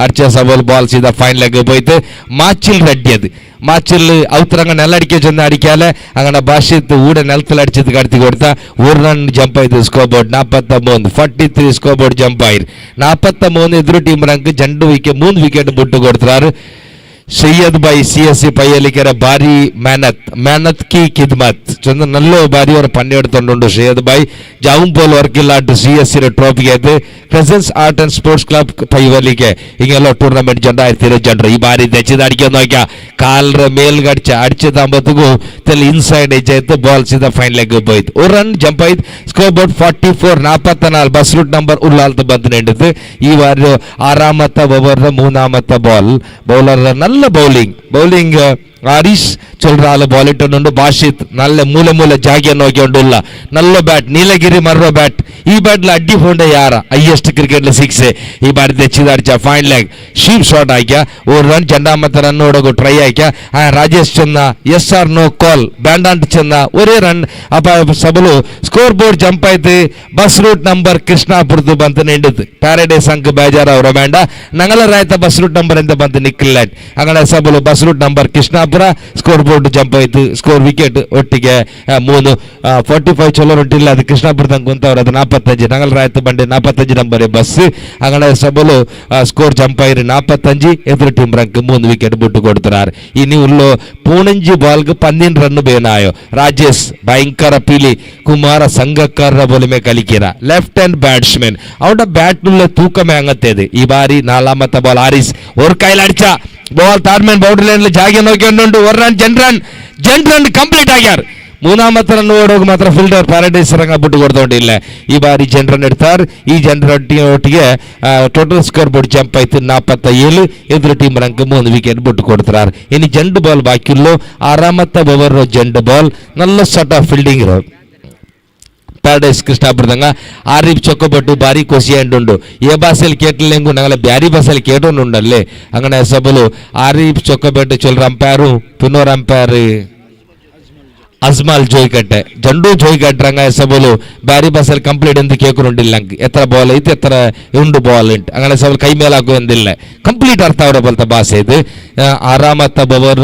ಅಡ್ಚ ಸಬಲ್ ಬಾಲ್ ಸೀದಾ ಫೈನ್ ಲೆಗ್ പോയിട്ട് മാച്ചിൽ റെഡിയത് മാച്ചിൽ ഔത്തരങ്ങ നെല്ലടിക്ക ചെന്ന് അടിക്കാലെ അങ്ങനെ ബാഷിത്ത് ഊടെ നിലത്തിൽ അടിച്ചത് കടത്തി കൊടുത്ത ഒരു റൺ ജമ്പ് ചെയ്ത് score board 43 score board jump ആയി 43 എതിർ ടീം ರಂಕ್ 2 ವಿಕೆಟ್ ಬಿಟ್ಟು ಕೊಡ್ತಾರೆ सैयद भाई CSC पय्यलिकर भारी मेहनत की खिदमत चंद नल्लो भारी और पन्नेडुंडु सैयद भाई जाऊं पोल वर्क CSC trophy presence art and sports Club Payyalike हिंगेल्ल टूर्नामेंट 2022 ಈ ಬಾರಿ ತೆಚ್ಚಿದ ಅಡಿಕೆ ನೋಕ್ಯ ಕಾಲ್ರ ಮೇಲ್ಗಡ್ಚ ಅಡಿಚದಂಬತ್ತಗೂ ತೆಲ್ ಇನ್ಸೈಡ್ ಎಜ್ಜೈತು ಬಾಲ್ ಸೀದಾ ಫೈನ್ ಲೆಗ್ ಹೋಯ್ತು ஒரு ರನ್ ಜಂಪ್ ಆಯ್ತು score board 44 bus route number ಉಲ್ಲಾಲ್ತ ಬಂದು ನೆಂಡಿತು ಈ ಬಾರಿ ಆರಾಮತ್ತ ಓವರ್ ಮೂನಾಮತ್ತ ಬಾಲ್ ಬೌಲರ್ നല്ല ബൗളിംഗ് ഹരീഷ് ചൊല്റാല് ബോൾ ഇട്ടുന്നുണ്ട് ബാഷിത് നല്ല മൂല ജാഗ്യ നോക്കിക്കൊണ്ടുള്ള നല്ല ബാറ്റ് നീലഗിരി മറോ ബാറ്റ് ഈ ബാറ്റിൽ അടിപൊളി യാറ ഹൈയസ്റ്റ് ക്രിക്കറ്റിൽ 6 ഈ ബാറ്റ് തെച്ചിതടിച്ച ഫൈൻ ലെഗ് ഷീപ്പ് ഷോട്ട് ആക്കിയ ഒരു റൺ രണ്ടാമത്തെ റണ്ണോടൊക്കെ ട്രൈ ആക്കിയ ರಾಜೇಶ್ ಚೆನ್ನ SR ನೋ ಕಾಲ್ ಬ್ಯಾಂಡಾಂಟ್ ಚೆನ್ನ ಒರೇ ರನ್ ಅಪ್ಪ ಸಬಲು ಸ್ಕೋರ್ ಬೋರ್ಡ್ ಜಂಪ್ ಆಯ್ತು ಬಸ್ ರೂಟ್ ನಂಬರ್ ಕೃಷ್ಣಾಪುರದ್ದು ಬಂತು ನಿಂಡಿತು ಪ್ಯಾರಡೈಸ್ ಅಂಕ್ ಬೇಜಾರ ಅವರ ಬೇಂಡ ನಂಗಲ ರಾಯ್ತ ಬಸ್ ರೂಟ್ ನಂಬರ್ ಎಂತ ಬಂತು ನಿಕ್ಕಿಲ್ಲಾಟ್ അങ്ങനെ ಸಬಲು bus route number Krishnapura score board jump ಆಯ್ತು ಸ್ಕೋರ್ ವಿಕೆಟ್ ಒಟ್ಟಿಗೆ 45 ಚಲೋ ರೊಟ್ಟಿಲ್ಲ ಅದು ಕೃಷ್ಣಾಪುರದಂಗೆ ಕುಂತವ್ರು ಅದು 45 ನಂಗಲ ರಾಯ್ತ ಬಂಡೆ 45 ನಂಬರ್ ಬಸ್ അങ്ങനെ ಸಬಲು ಸ್ಕೋರ್ ಜಂಪ್ ಆಯ್ರಿ 45 ಎದುರು ಟೀಮ್ ರಂಕ್ 3 ವಿಕೆಟ್ ಬಿಟ್ಟು ಕೊಡ್ತಾರೆ ഇനി ഉള്ളു 15 ಬಾಲ್ಗೆ 12 ರನ್ ಬೇನಾಯೋ ರಾಜೇಶ್ ಭಯಂಕರ ಪೀಲಿ ಕುಮಾರ ಸಂಘಕಾರರ ಬೋಲಿಮೆ ಕಲಿಕಿರ ಲೆಫ್ಟ್ ಹ್ಯಾಂಡ್ ಬ್ಯಾಟ್ಸ್ಮನ್ ಅವನ ಬ್ಯಾಟ್ ನುಲ್ಲ ತೂಕಮೇ ಅಂಗತ್ತೇದು ಈ ಬಾರಿ ನಾಲಾಮತ್ತ ಬಾಲ್ ಹಾರಿಸ್ ഒരു കൈലടിച്ച ബോൾ താർമൻ ബൗണ്ടറി ലൈനിൽ ജാഗ്യ നോക്കിക്കൊണ്ടുണ്ട് ഒരു റൺ ജൻ റൺ ಕಂಪ್ಲೀಟ್ ಆಗ್ಯಾರ മൂന്നാമത്തെ റൺ ഓടുക മാത്ര ഫീൽഡർ പാരഡൈസ് ഇറങ്ങാൻ ಬಿಟ್ಟು കൊടുത്തോണ്ടില്ല ಈ ಬಾರಿ ಜನ್ ರನ್ എടുത്താർ ಈ ಜನ್ ರನ್ ಒಟ್ಟಿಗೆ ಟೋಟಲ್ ಸ್ಕೋರ್ ಬೋರ್ಡ್ ಜಂಪ್ ಆಯ್ತು 47 ಎದುರು ಟೀಮ್ ರಂಕ್ 3 ವಿಕೆಟ್ ಬಿಟ್ಟು ಕೊಡ್ತಾರ ಇനി ಜಂಡ್ ಬಾಲ್ ಬಾಕಿಲ್ಲೋ ಆರಾಮತ್ತ ಓವರ್ ಜಂಡ್ ಬಾಲ್ നല്ല ಸಟ ಫೀಲ್ಡಿಂಗ್ ಇರೋ ಪ್ಯಾರಡೈಸ್ ಕೃಷ್ಣಾಪುರದಂಗ ಆರಿಫ್ ಚೊಕ್ಕಬಟ್ಟು ಭಾರಿ ಖುಷಿ ಅಂಡುಂಡು ಏ ಭಾಷೆಯಲ್ಲಿ ಕೇಟಲೆಂಗು ನಂಗಲ ಬ್ಯಾರಿ ಭಾಷೆಯಲ್ಲಿ ಕೇಟೋನುಂಡಲ್ಲೇ ಅಂಗನೆ ಸಬಲು ಆರಿಫ್ ಚೊಕ್ಕಬಟ್ಟು ಚೊಲ್ರ ಅಂಪೈರು ಪುನೋರ್ ಅಂಪೈರ್ ಅಜ್ಮಲ್ ಜೋಯ್ಕಟ್ಟೆ ಜಂಡು ಜೋಯ್ಕಟ್ರಂಗ ಸಬಲು ಬ್ಯಾರಿ ಬಸ್ಸಲ್ಲಿ ಕಂಪ್ಲೀಟ್ ಎಂದು ಕೇಕುರುಂಡಿಲ್ಲ ಎತ್ತರ ಬಾಲ್ ಐತೆ ಎತ್ತರ ಉಂಡು ಬಾಲ್ ಉಂಟು അങ്ങനെ ಸಬಲ್ ಕೈ ಮೇಲೆ ಹಾಕೋ ಎಂದಿಲ್ಲ ಕಂಪ್ಲೀಟ್ ಅರ್ಥ ಅವರ ಬಲ್ತ ಭಾಷೆ ಇದು ಆರಾಮತ್ತ ಬವರ್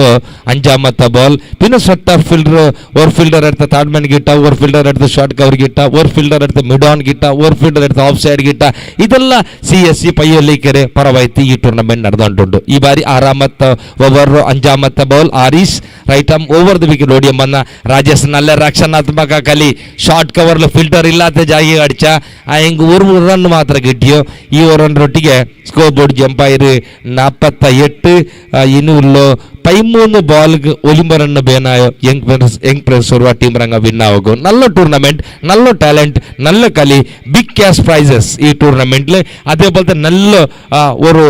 ಅಂಜಾಮತ್ತ ಬಾಲ್ പിന്നെ ಸ್ವಟ್ಟ ಫೀಲ್ಡರ್ ಓವರ್ ಫೀಲ್ಡರ್ എടുത്ത താഡ്മൻ ഗിട്ട ಓವರ್ ಫೀಲ್ಡರ್ എടുത്ത ಶಾರ್ಟ್ ಕವರ್ ಗಿಟ್ಟ ಓವರ್ ಫೀಲ್ಡರ್ എടുത്ത ಮಿಡ್ ಆನ್ ಗಿಟ್ಟ ಓವರ್ ಫೀಲ್ಡರ್ എടുത്ത ಆಫ್ ಸೈಡ್ ಗಿಟ್ಟ ಇದೆಲ್ಲ CSC ಪಯ್ಯಲಿಕೆರೆ ಪರವೈತಿ ಈ ಟೂರ್ನಮೆಂಟ್ ನಡೆದುಂಟು ಈ ಬಾರಿ ಆರಾಮತ್ತ ಓವರ್ ಅಂಜಾಮತ್ತ ಬಾಲ್ ಆರೀಸ್ right arm over the wicket ಓಡಿಯಂ ಬಂದ ರಾಜೇಶ್ നല്ല രക്ഷണാത്മക കളി ഷോർട്ട് കവറിൽ ഫിൽറ്റർ ഇല്ലാത്ത ജാഗി അടിച്ച അയങ്ക് ഒരു റൺ മാത്രം കിട്ടിയോ ഈ ഒരു റണ്ണൊട്ടിಗೆ സ്കോർ ബോർഡ് ജമ്പ് ആയിര് 48 ಇನ್ನೂರು 13 ಬಾಲ್ಗೆ ಒಲಿಂಬ ರನ್ ಬೇನಾಯೋ ಯಂಗ್ ಪ್ಲೇಯರ್ಸ್ ഒരു ടീം ರಂಗ ವಿನ್ ആവുക നല്ല ടൂർണമെന്റ് നല്ല ടാലന്റ് നല്ല കളി ബിഗ് ക്യാഷ് പ്രൈസസ് ഈ ടൂർണമെന്റിൽ അതേപോലത്തെ നല്ല ഒരു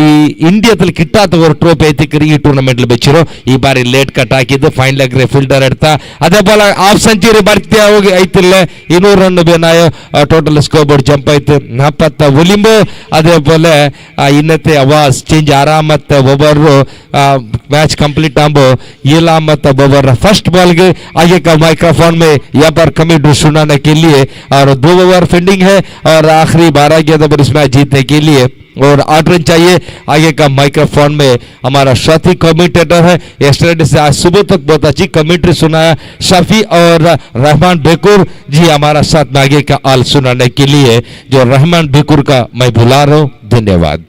ഈ ഇന്ത്യത്തിൽ കിട്ടാത്ത ഒരു ട്രോഫി എത്തിക്കറി ഈ ടൂർണമെന്റിൽ വെച്ചിರೋ ಈ ಬಾರಿ ಲೇಟ್ ಕಟ್ ಹಾಕಿದ್ದು ಫೈನ್ ಲೆಗ್ ಫೀಲ್ಡರ್ എടുത്ത അതേപോലെ ഹാഫ് സെഞ്ചുറി ಬರ್ತಿ ಐತಿಲ್ಲ 200 ರನ್ ಬೇನಾಯೋ ಟೋಟಲ್ ಸ್ಕೋರ್ ಬೋರ್ಡ್ ಜಂಪ್ ಆಯ್ತು 40 ಒಲಿಂಬೋ അതേപോലെ ഇന്നത്തെ അവാസ് ചേഞ്ച് ആറാമത്തെ ഓവർ मैच कंप्लीट आंबो येलामत ओवर फर्स्ट बॉल के आगे का माइक्रोफोन में यहाँ पर कमेंट सुनाने के लिए और 2 ओवर फील्डिंग है और आखिरी 12 गेंदों पर इस मैच जीतने के लिए और 8 रन चाहिए आगे का माइक्रोफोन में हमारा साथी कमेंटेटर है यस्टरडे से आज सुबह तक बहुत अच्छी कमेंट्री सुनाया शफी और रहमान बेकुर जी हमारा साथ में आगे का आल सुनाने के लिए जो रहमान बेकुर का मैं बुला रहा हूँ धन्यवाद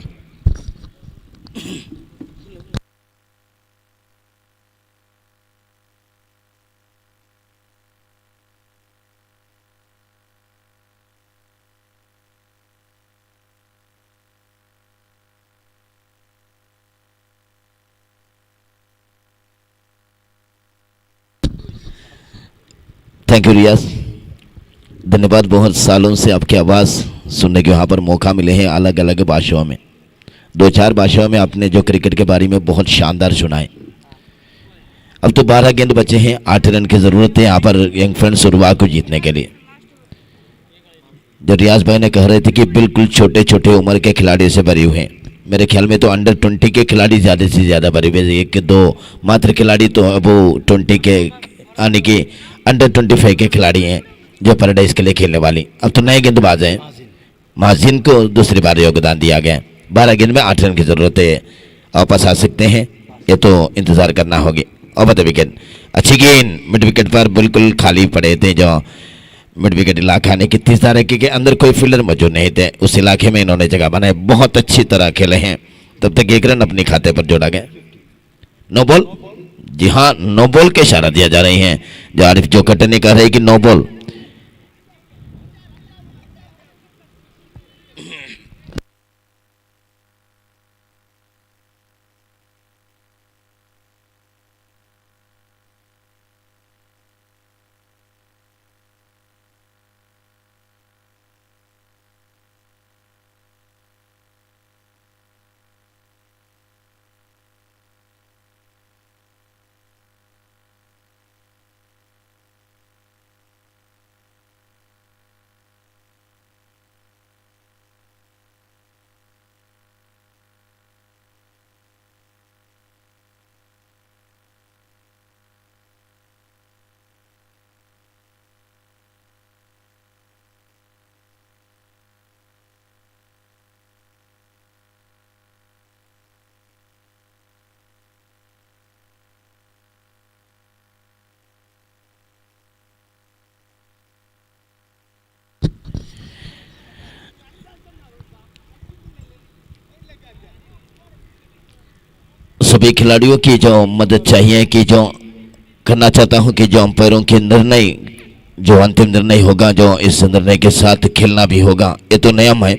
थैंक यू रियाज धन्यवाद बहुत सालों से आपकी आवाज़ सुनने के यहाँ पर मौका मिले हैं अलग अलग भाषाओं में 2-4 भाषाओं में आपने जो क्रिकेट के बारे में बहुत शानदार सुनाए अब तो 12 गेंद बचे हैं, 8 रन की जरूरत है यहाँ पर यंग फ्रेंड्स उर्वा को जीतने के लिए। जो रियाज भाई ने कह रहे थे कि बिल्कुल छोटे छोटे उम्र के खिलाड़ी से भरे हुए हैं, मेरे ख्याल में तो अंडर 20 के खिलाड़ी ज़्यादा से ज़्यादा भरे हुए हैं। एक के दो मात्र खिलाड़ी तो वो 20 के यानी कि अंडर 25 के खिलाड़ी हैं जो पैराडाइज के लिए खेलने वाली। अब तो नए गेंदबाज हैं, महाजिन को दूसरी बार योगदान दिया गया। 12 गेंद में 8 रन की जरूरत है, वापस आ सकते हैं, ये तो इंतजार करना होगी। और बता विकेट, अच्छी गेंद मिड विकेट पर बिल्कुल खाली पड़े थे। जो मिड विकेट इलाका ने कि 30 रन के अंदर कोई फील्डर मौजूद नहीं थे, उस इलाके में इन्होंने जगह बनाए, बहुत अच्छी तरह खेले हैं। तब तक 1 रन अपने खाते पर जोड़ा गया। नो बॉल, जी हाँ नो बॉल के इशारा दिया जा रही हैं। जो आरिफ जो कटनी कह रहे हैं कि नो बॉल। सभी खिलाड़ियों की जो मदद चाहिए कि जो करना चाहता हूं कि जो अंपायरों के निर्णय जो अंतिम निर्णय होगा, जो इस निर्णय के साथ खेलना भी होगा, ये तो नियम है।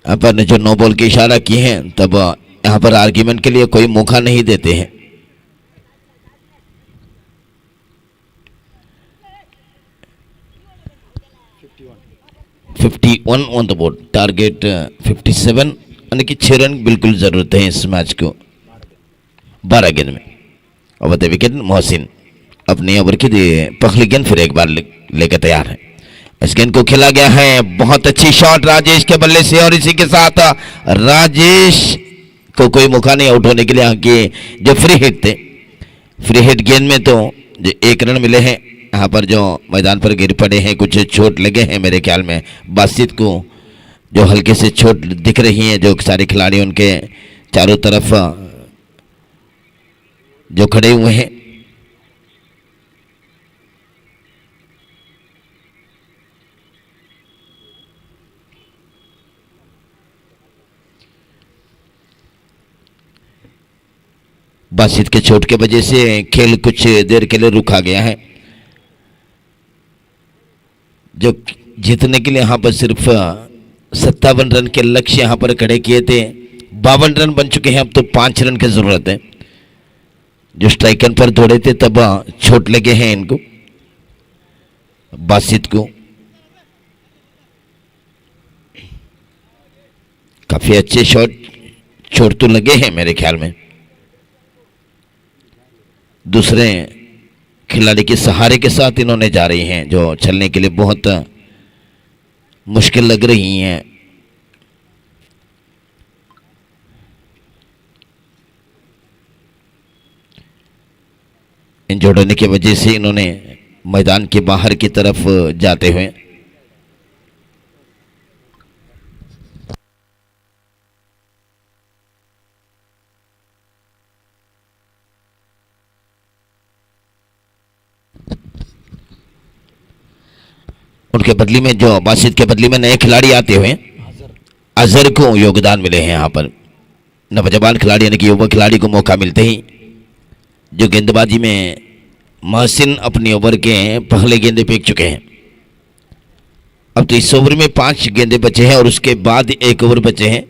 अंपायर ने जो नो बॉल के इशारा किए हैं, तब यहाँ पर आर्ग्यूमेंट के लिए कोई मौका नहीं देते हैं। (51) ऑन द बोर्ड, टारगेट 57 यानी कि 6 रन बिल्कुल जरूरत है इस मैच को 12 गेंद में। और बता विकेट मोहसिन अपने ओवर की पहली गेंद फिर एक बार लेकर तैयार है। इस गेंद को खेला गया है, बहुत अच्छी शॉट राजेश के बल्ले से, और इसी के साथ राजेश को कोई मौका नहीं आउट होने के लिए। यहाँ के जो फ्री हिट थे, फ्री हिट गेंद में तो जो 1 रन मिले हैं, यहाँ पर जो मैदान पर गिर पड़े हैं, कुछ चोट लगे हैं मेरे ख्याल में। बासित को जो हल्के से चोट दिख रही है, जो सारे खिलाड़ी उनके चारों तरफ जो खड़े हुए हैं। बासित के चोट के वजह से खेल कुछ देर के लिए रुका गया है। जो जीतने के लिए यहाँ पर सिर्फ 57 रन के लक्ष्य यहाँ पर खड़े किए थे, 52 रन बन चुके हैं। अब तो 5 रन की जरूरत है। जो स्ट्राइकर पर दौड़े थे तब चोट लगे हैं इनको, बासित को। काफी अच्छे शॉट चोट तो लगे हैं मेरे ख्याल में। दूसरे खिलाड़ी के सहारे के साथ इन्होंने जा रही हैं, जो चलने के लिए बहुत मुश्किल लग रही हैं। इन जोड़ने की वजह से इन्होंने मैदान के बाहर की तरफ जाते हुए उनके बदली में, जो बासित के बदली में नए खिलाड़ी आते हुए अजहर को योगदान मिले हैं। यहाँ पर नौजवान खिलाड़ी यानी कि युवा खिलाड़ी को मौका मिलते ही जो गेंदबाजी में मोहसिन अपनी ओवर के पहले गेंदे फेंक चुके हैं। अब तो इस ओवर में 5 गेंदे बचे हैं और उसके बाद 1 ओवर बचे हैं।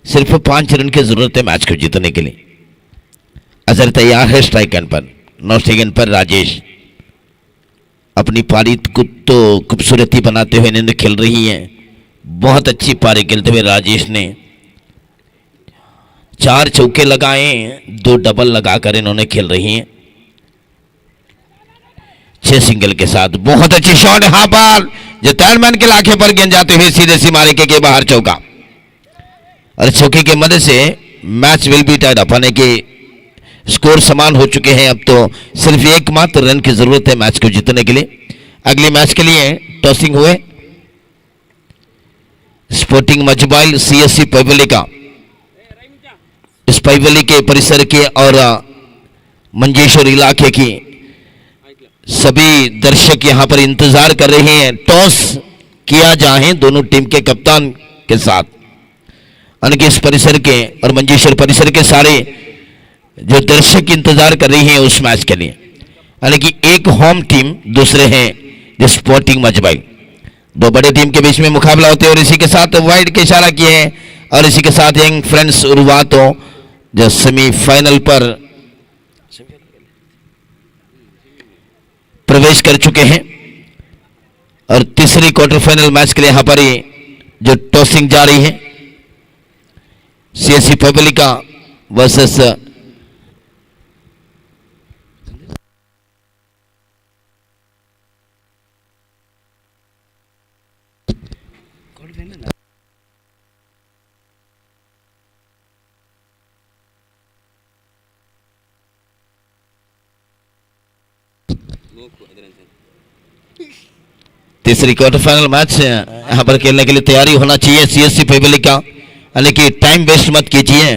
सिर्फ 5 रन की जरूरत है मैच को जीतने के लिए। अजहर तैयार है स्ट्राइक एंड पर। 9 सेकंड पर राजेश अपनी पारी को तो खूबसूरती बनाते हुए इन्हें खेल रही हैं। बहुत अच्छी पारी खेलते हुए राजेश ने 4 चौके लगाए, 2 डबल लगाकर इन्होंने खेल रही हैं 6 सिंगल के साथ। बहुत अच्छी शॉट यहां पर जो थर्ड मैन के लाखे पर गेंद जाते हुए सीधे सीमारे के बाहर चौका, और चौके की मदद से match will be tied up, यानी कि स्कोर समान हो चुके हैं। अब तो सिर्फ एकमात्र रन की जरूरत है मैच को जीतने के लिए। अगले मैच के लिए टॉसिंग हुए स्पोर्टिंग मजबाइल सीएससी पैवलिका, इस पैवली के परिसर के और मंजेश्वर इलाके की सभी दर्शक यहां पर इंतजार कर रहे हैं टॉस किया जाए दोनों टीम के कप्तान के साथ। यानी कि इस परिसर के और मंजेश्वर परिसर के सारे जो दर्शक इंतजार कर रही हैं उस मैच के लिए, यानी कि एक होम टीम, दूसरे हैं जो स्पोर्टिंग मजबाइल। दो बड़े टीम के बीच में मुकाबला होते हैं और इसी के साथ वाइड के इशारा किए हैं और इसी के साथ यंग फ्रेंड्स उर्वातो जो सेमीफाइनल पर प्रवेश कर चुके हैं और तीसरी क्वार्टर फाइनल मैच के लिए यहां पर जो टॉसिंग जा रही है सीएससी पैवलिका वर्सेस तीसरी क्वार्टर फाइनल मैच यहां पर खेलने के लिए तैयारी होना चाहिए सीएससी पैवलिका, यानी कि टाइम वेस्ट मत कीजिए।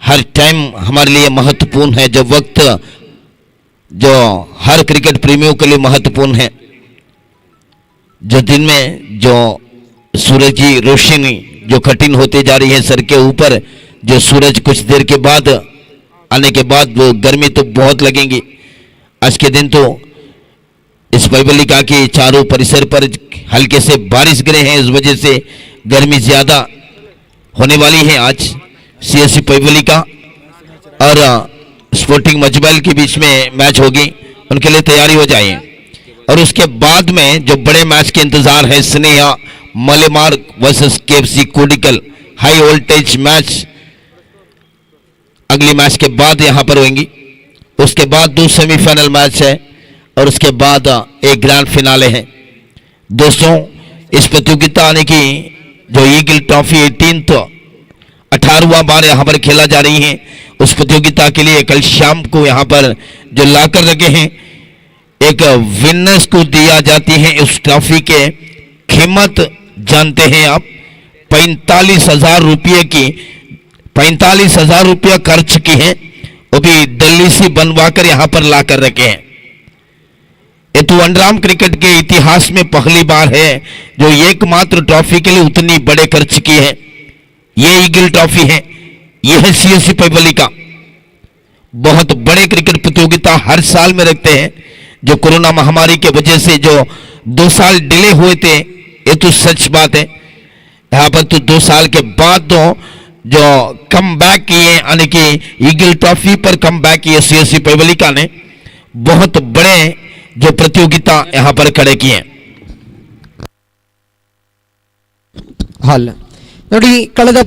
हर टाइम हमारे लिए महत्वपूर्ण है, जो वक्त जो हर क्रिकेट प्रेमियों के लिए महत्वपूर्ण है। जो दिन में जो सूरज की रोशनी जो कठिन होती जा रही है सर के ऊपर, जो सूरज कुछ देर के बाद आने के बाद वो गर्मी तो बहुत लगेगी। आज के दिन तो इस पैवलिका के चारों परिसर पर हल्के से बारिश गिरे हैं, इस वजह से गर्मी ज्यादा होने वाली है। आज सीएससी पैवलिका और स्पोर्टिंग मजबाइल के बीच में मैच होगी, उनके लिए तैयारी हो जाए। और उसके बाद में जो बड़े मैच के इंतजार है Sneha Malemar versus KFC Kodikal, high voltage match अगली मैच के बाद यहां पर होंगी। उसके बाद 2 सेमीफाइनल मैच है और उसके बाद एक ग्रैंड फिनाले है। दोस्तों, इस प्रतियोगिता आने की जो ईगल ट्रॉफी 18वां बार यहां पर खेला जा रही है, उस प्रतियोगिता के लिए कल शाम को यहां पर जो लाकर रखे हैं एक विनर्स को दिया जाती है। उस ट्रॉफी के कीमत जानते हैं आप 45,000 रुपये की, 45,000 रुपया खर्च की है, वो भी दिल्ली से बनवाकर यहां पर लाकर रखे हैं। ये तो अंडरआर्म क्रिकेट के इतिहास में पहली बार है जो एकमात्र ट्रॉफी के लिए उतनी बड़े खर्च की है। ये ईगल ट्रॉफी है, यह है सीएससी पैवलिका। बहुत बड़े क्रिकेट प्रतियोगिता हर साल में रखते हैं। जो कोरोना महामारी के वजह से जो 2 साल डिले हुए थे, ये तो सच बात है। यहां पर तो 2 साल के बाद तो जो कम बैक किए, यानी कि ईगल ट्रॉफी पर कम बैक किए सीएससी पैवलिका ने, बहुत बड़े जो प्रतियोगिता यहां पर खड़े किए।
ಹಾಲ್ ನೋಡಿ, ಕಳೆದ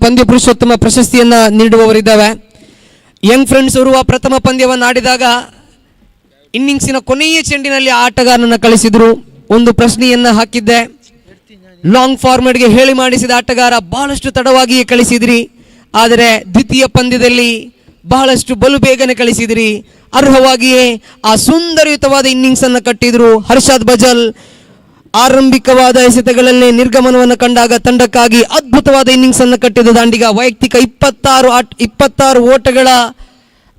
ಪಂದ್ಯ ಪುರುಷೋತ್ತಮ ಪ್ರಶಸ್ತಿಯನ್ನ ನೀಡುವವರಿದ್ದಾವೆ. ಯಂಗ್ ಫ್ರೆಂಡ್ಸ್ ಅವರು ಪ್ರಥಮ ಪಂದ್ಯವನ್ನು ಆಡಿದಾಗ ಇನ್ನಿಂಗ್ಸಿನ ಕೊನೆಯ ಚೆಂಡಿನಲ್ಲಿ ಆಟಗಾರನನ್ನು ಕಳಿಸಿದ್ರು. ಒಂದು ಪ್ರಶ್ನೆಯನ್ನ ಹಾಕಿದ್ದೆ, ಲಾಂಗ್ ಫಾರ್ಮೆಟ್ಗೆ ಹೇಳಿ ಮಾಡಿಸಿದ ಆಟಗಾರ ಬಹಳಷ್ಟು ತಡವಾಗಿಯೇ ಕಳಿಸಿದ್ರಿ, ಆದರೆ ದ್ವಿತೀಯ ಪಂದ್ಯದಲ್ಲಿ ಬಹಳಷ್ಟು ಬಲು ಬೇಗನೆ ಕಳಿಸಿದ್ರಿ. ಅರ್ಹವಾಗಿಯೇ ಆ ಸುಂದರಯುತವಾದ ಇನ್ನಿಂಗ್ಸ್ ಅನ್ನು ಕಟ್ಟಿದ್ರು. ಹರ್ಷದ್ ಬಜಲ್ ಆರಂಭಿಕವಾದ ಎಸೆತಗಳಲ್ಲೇ ನಿರ್ಗಮನವನ್ನು ಕಂಡಾಗ ತಂಡಕ್ಕಾಗಿ ಅದ್ಭುತವಾದ ಇನ್ನಿಂಗ್ಸ್ ಅನ್ನು ಕಟ್ಟಿದ ದಾಂಡಿಗ. ವೈಯಕ್ತಿಕ 26 ಓಟಗಳ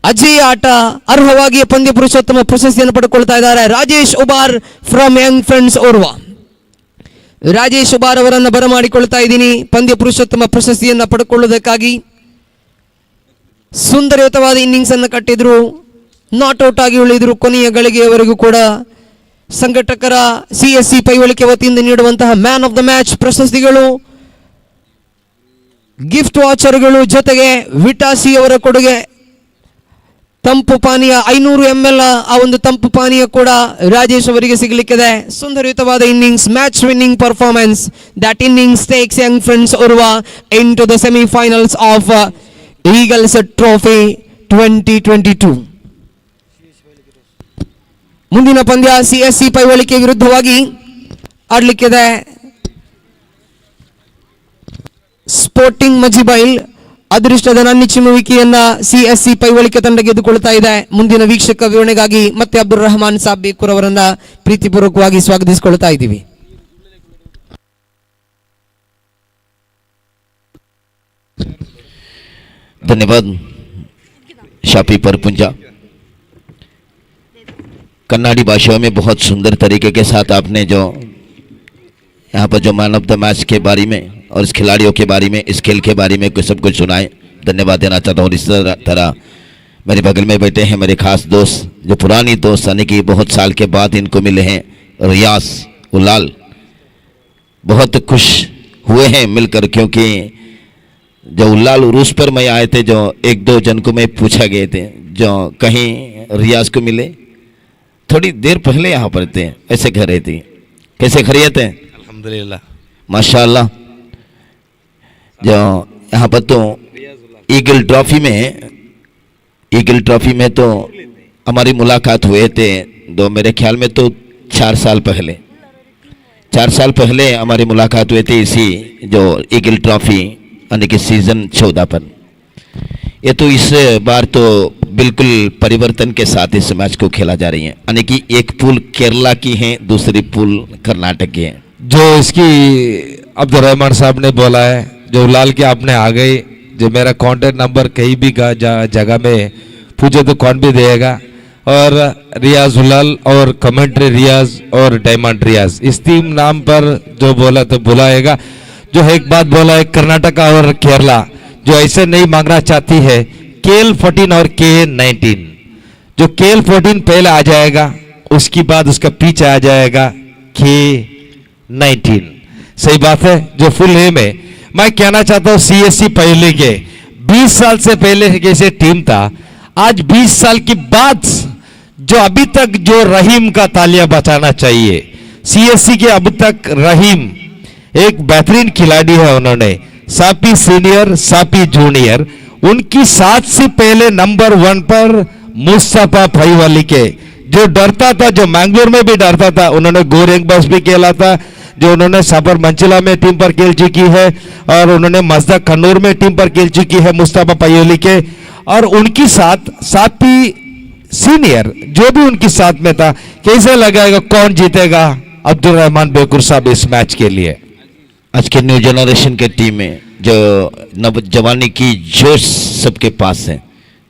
ಅಜೇಯ ಆಟ. ಅರ್ಹವಾಗಿಯೇ ಪಂದ್ಯ ಪುರುಷೋತ್ತಮ ಪ್ರಶಸ್ತಿಯನ್ನು ಪಡೆದುಕೊಳ್ತಾ ಇದ್ದಾರೆ Rajesh Ubar from Young Friends Urwa. Rajesh Ubar ಅವರನ್ನು ಬರಮಾಡಿಕೊಳ್ತಾ ಇದ್ದೀನಿ ಪಂದ್ಯ ಪುರುಷೋತ್ತಮ ಪ್ರಶಸ್ತಿಯನ್ನು ಪಡೆದುಕೊಳ್ಳುವುದಕ್ಕಾಗಿ. ಸುಂದರಯುತವಾದ ಇನ್ನಿಂಗ್ಸ್ ಅನ್ನು ಕಟ್ಟಿದ್ರು, ನಾಟ್ ಔಟ್ ಆಗಿ ಉಳಿದ್ರು ಕೊನೆಯ ಗಳಿಗೆಯವರೆಗೂ ಕೂಡ. ಸಂಘಟಕರ ಸಿಎಸ್ಸಿ ಪೈವಳಿಕೆ ವತಿಯಿಂದ ನೀಡುವಂತಹ ಮ್ಯಾನ್ ಆಫ್ ದ ಮ್ಯಾಚ್ ಪ್ರಶಸ್ತಿಗಳು, ಗಿಫ್ಟ್ ವಾಚರ್ಗಳು, ಜೊತೆಗೆ ವಿಟಾಸಿ ಅವರ ಕೊಡುಗೆ ತಂಪು ಪಾನೀಯ 500 ml ಆ ಒಂದು ತಂಪು ಪಾನೀಯ ಕೂಡ ರಾಜೇಶ್ ಅವರಿಗೆ ಸಿಗಲಿಕ್ಕಿದೆ. ಸುಂದರಯುತವಾದ innings, match winning performance. That innings takes Young Friends Urwa into the semifinals of eagles trophy 2022. ಮುಂದಿನ ಪಂದ್ಯ ಸಿಎಸ್ಸಿ ಪೈವಳಿಕೆ ವಿರುದ್ಧವಾಗಿ ಆಡ್ಲಿಕ್ಕಿದೆ. ಸ್ಪೋರ್ಟಿಂಗ್ ಮಜಿಬೈಲ್ ಅದೃಷ್ಟದ ನನ್ನಿಚ್ಚುಮುವಿಕೆಯನ್ನ ಸಿಎಸ್ಸಿ ಪೈವಳಿಕೆ ತಂಡ ಗೆದ್ದುಕೊಳ್ತಾ ಇದೆ. ಮುಂದಿನ ವೀಕ್ಷಕ ವಿವರಣೆಗಾಗಿ ಮತ್ತೆ ಅಬ್ದುಲ್ ರಹಮಾನ್ ಸಾಬ್ ಬೇಕೂರ್ ಅವರನ್ನ ಪ್ರೀತಿಪೂರ್ವಕವಾಗಿ ಸ್ವಾಗತಿಸಿಕೊಳ್ತಾ ಇದ್ದೀವಿ.
धन्यवाद शापी परपुंजा. कन्नाडी भाषा में बहुत सुंदर तरीके के साथ आपने जो यहाँ पर जो मैन ऑफ द मैच के बारे में और इस खिलाड़ियों के बारे में, इस खेल के बारे में सब कुछ सुनाए. धन्यवाद देना चाहता हूँ. इस तरह मेरे बगल में बैठे हैं मेरे खास दोस्त, जो पुरानी दोस्त यानी कि बहुत साल के बाद इनको मिले हैं, रियाज उलाल. बहुत खुश हुए हैं मिलकर, क्योंकि जो उल्लाल उरूस पर मैं आए थे, जो एक दो जन को मैं पूछा गए थे जो कहीं रियाज को मिले, थोड़ी देर पहले यहाँ पर थे, ऐसे कह रहे थे. कैसे खैरियत है?
अल्हम्दुलिल्लाह
माशाल्लाह. जो यहाँ पर तो ईगल ट्रॉफी में तो हमारी मुलाकात हुए थे, दो मेरे ख्याल में तो 4 साल पहले हमारी मुलाकात हुए थे इसी जो ईगल ट्रॉफी यानी कि सीजन 14 पर. ये तो इस बार तो बिल्कुल परिवर्तन के साथ इस मैच को खेला जा रही है, यानी कि एक पूल केरला की है, दूसरी पूल कर्नाटक की है.
जो इसकी अब्दुल रहमान साहब ने बोला है, जो लाल के आपने आ गए, जो मेरा कांटेक्ट नंबर कहीं भी जगह में पूछे तो कौन भी देगा. और रियाज उलाल और कमेंट्री रियाज और डायमंड रियाज, इस 3 नाम पर जो बोला तो बुलाएगा. जो एक बात बोला है, कर्नाटका और केरला जो ऐसे नहीं मांगना चाहती है, केएल 14 और KN 19. जो KL 14 पहले आ जाएगा, उसके बाद उसका पीछे आ जाएगा K19. सही बात है. जो फुल नेम है, मैं कहना चाहता हूँ सीएससी पहले के 20 साल से पहले जैसे टीम था, आज 20 साल के बाद जो अभी तक जो रहीम का तालियां बचाना चाहिए. सीएससी के अब तक रहीम एक बेहतरीन खिलाड़ी है. उन्होंने सापी सीनियर, सापी जूनियर, उनकी 7 से पहले नंबर 1 पर मुस्तफा भाईवाली के, जो डरता था, जो मैंगलोर में भी डरता था, उन्होंने गोरेंग बस भी खेला था, जो उन्होंने साबर मंचिला में टीम पर खेल चुकी है, और उन्होंने मजदा कन्नूर में टीम पर खेल चुकी है मुस्तफा भाईवाली के. और उनकी साथ सापी सीनियर जो भी उनके साथ में था. कैसे लगाएगा, कौन जीतेगा? अब्दुल रहमान बेकुर साहब इस मैच के लिए.
आज के न्यू जनरेशन के टीम में जो नौजवानी की जोश सबके पास है,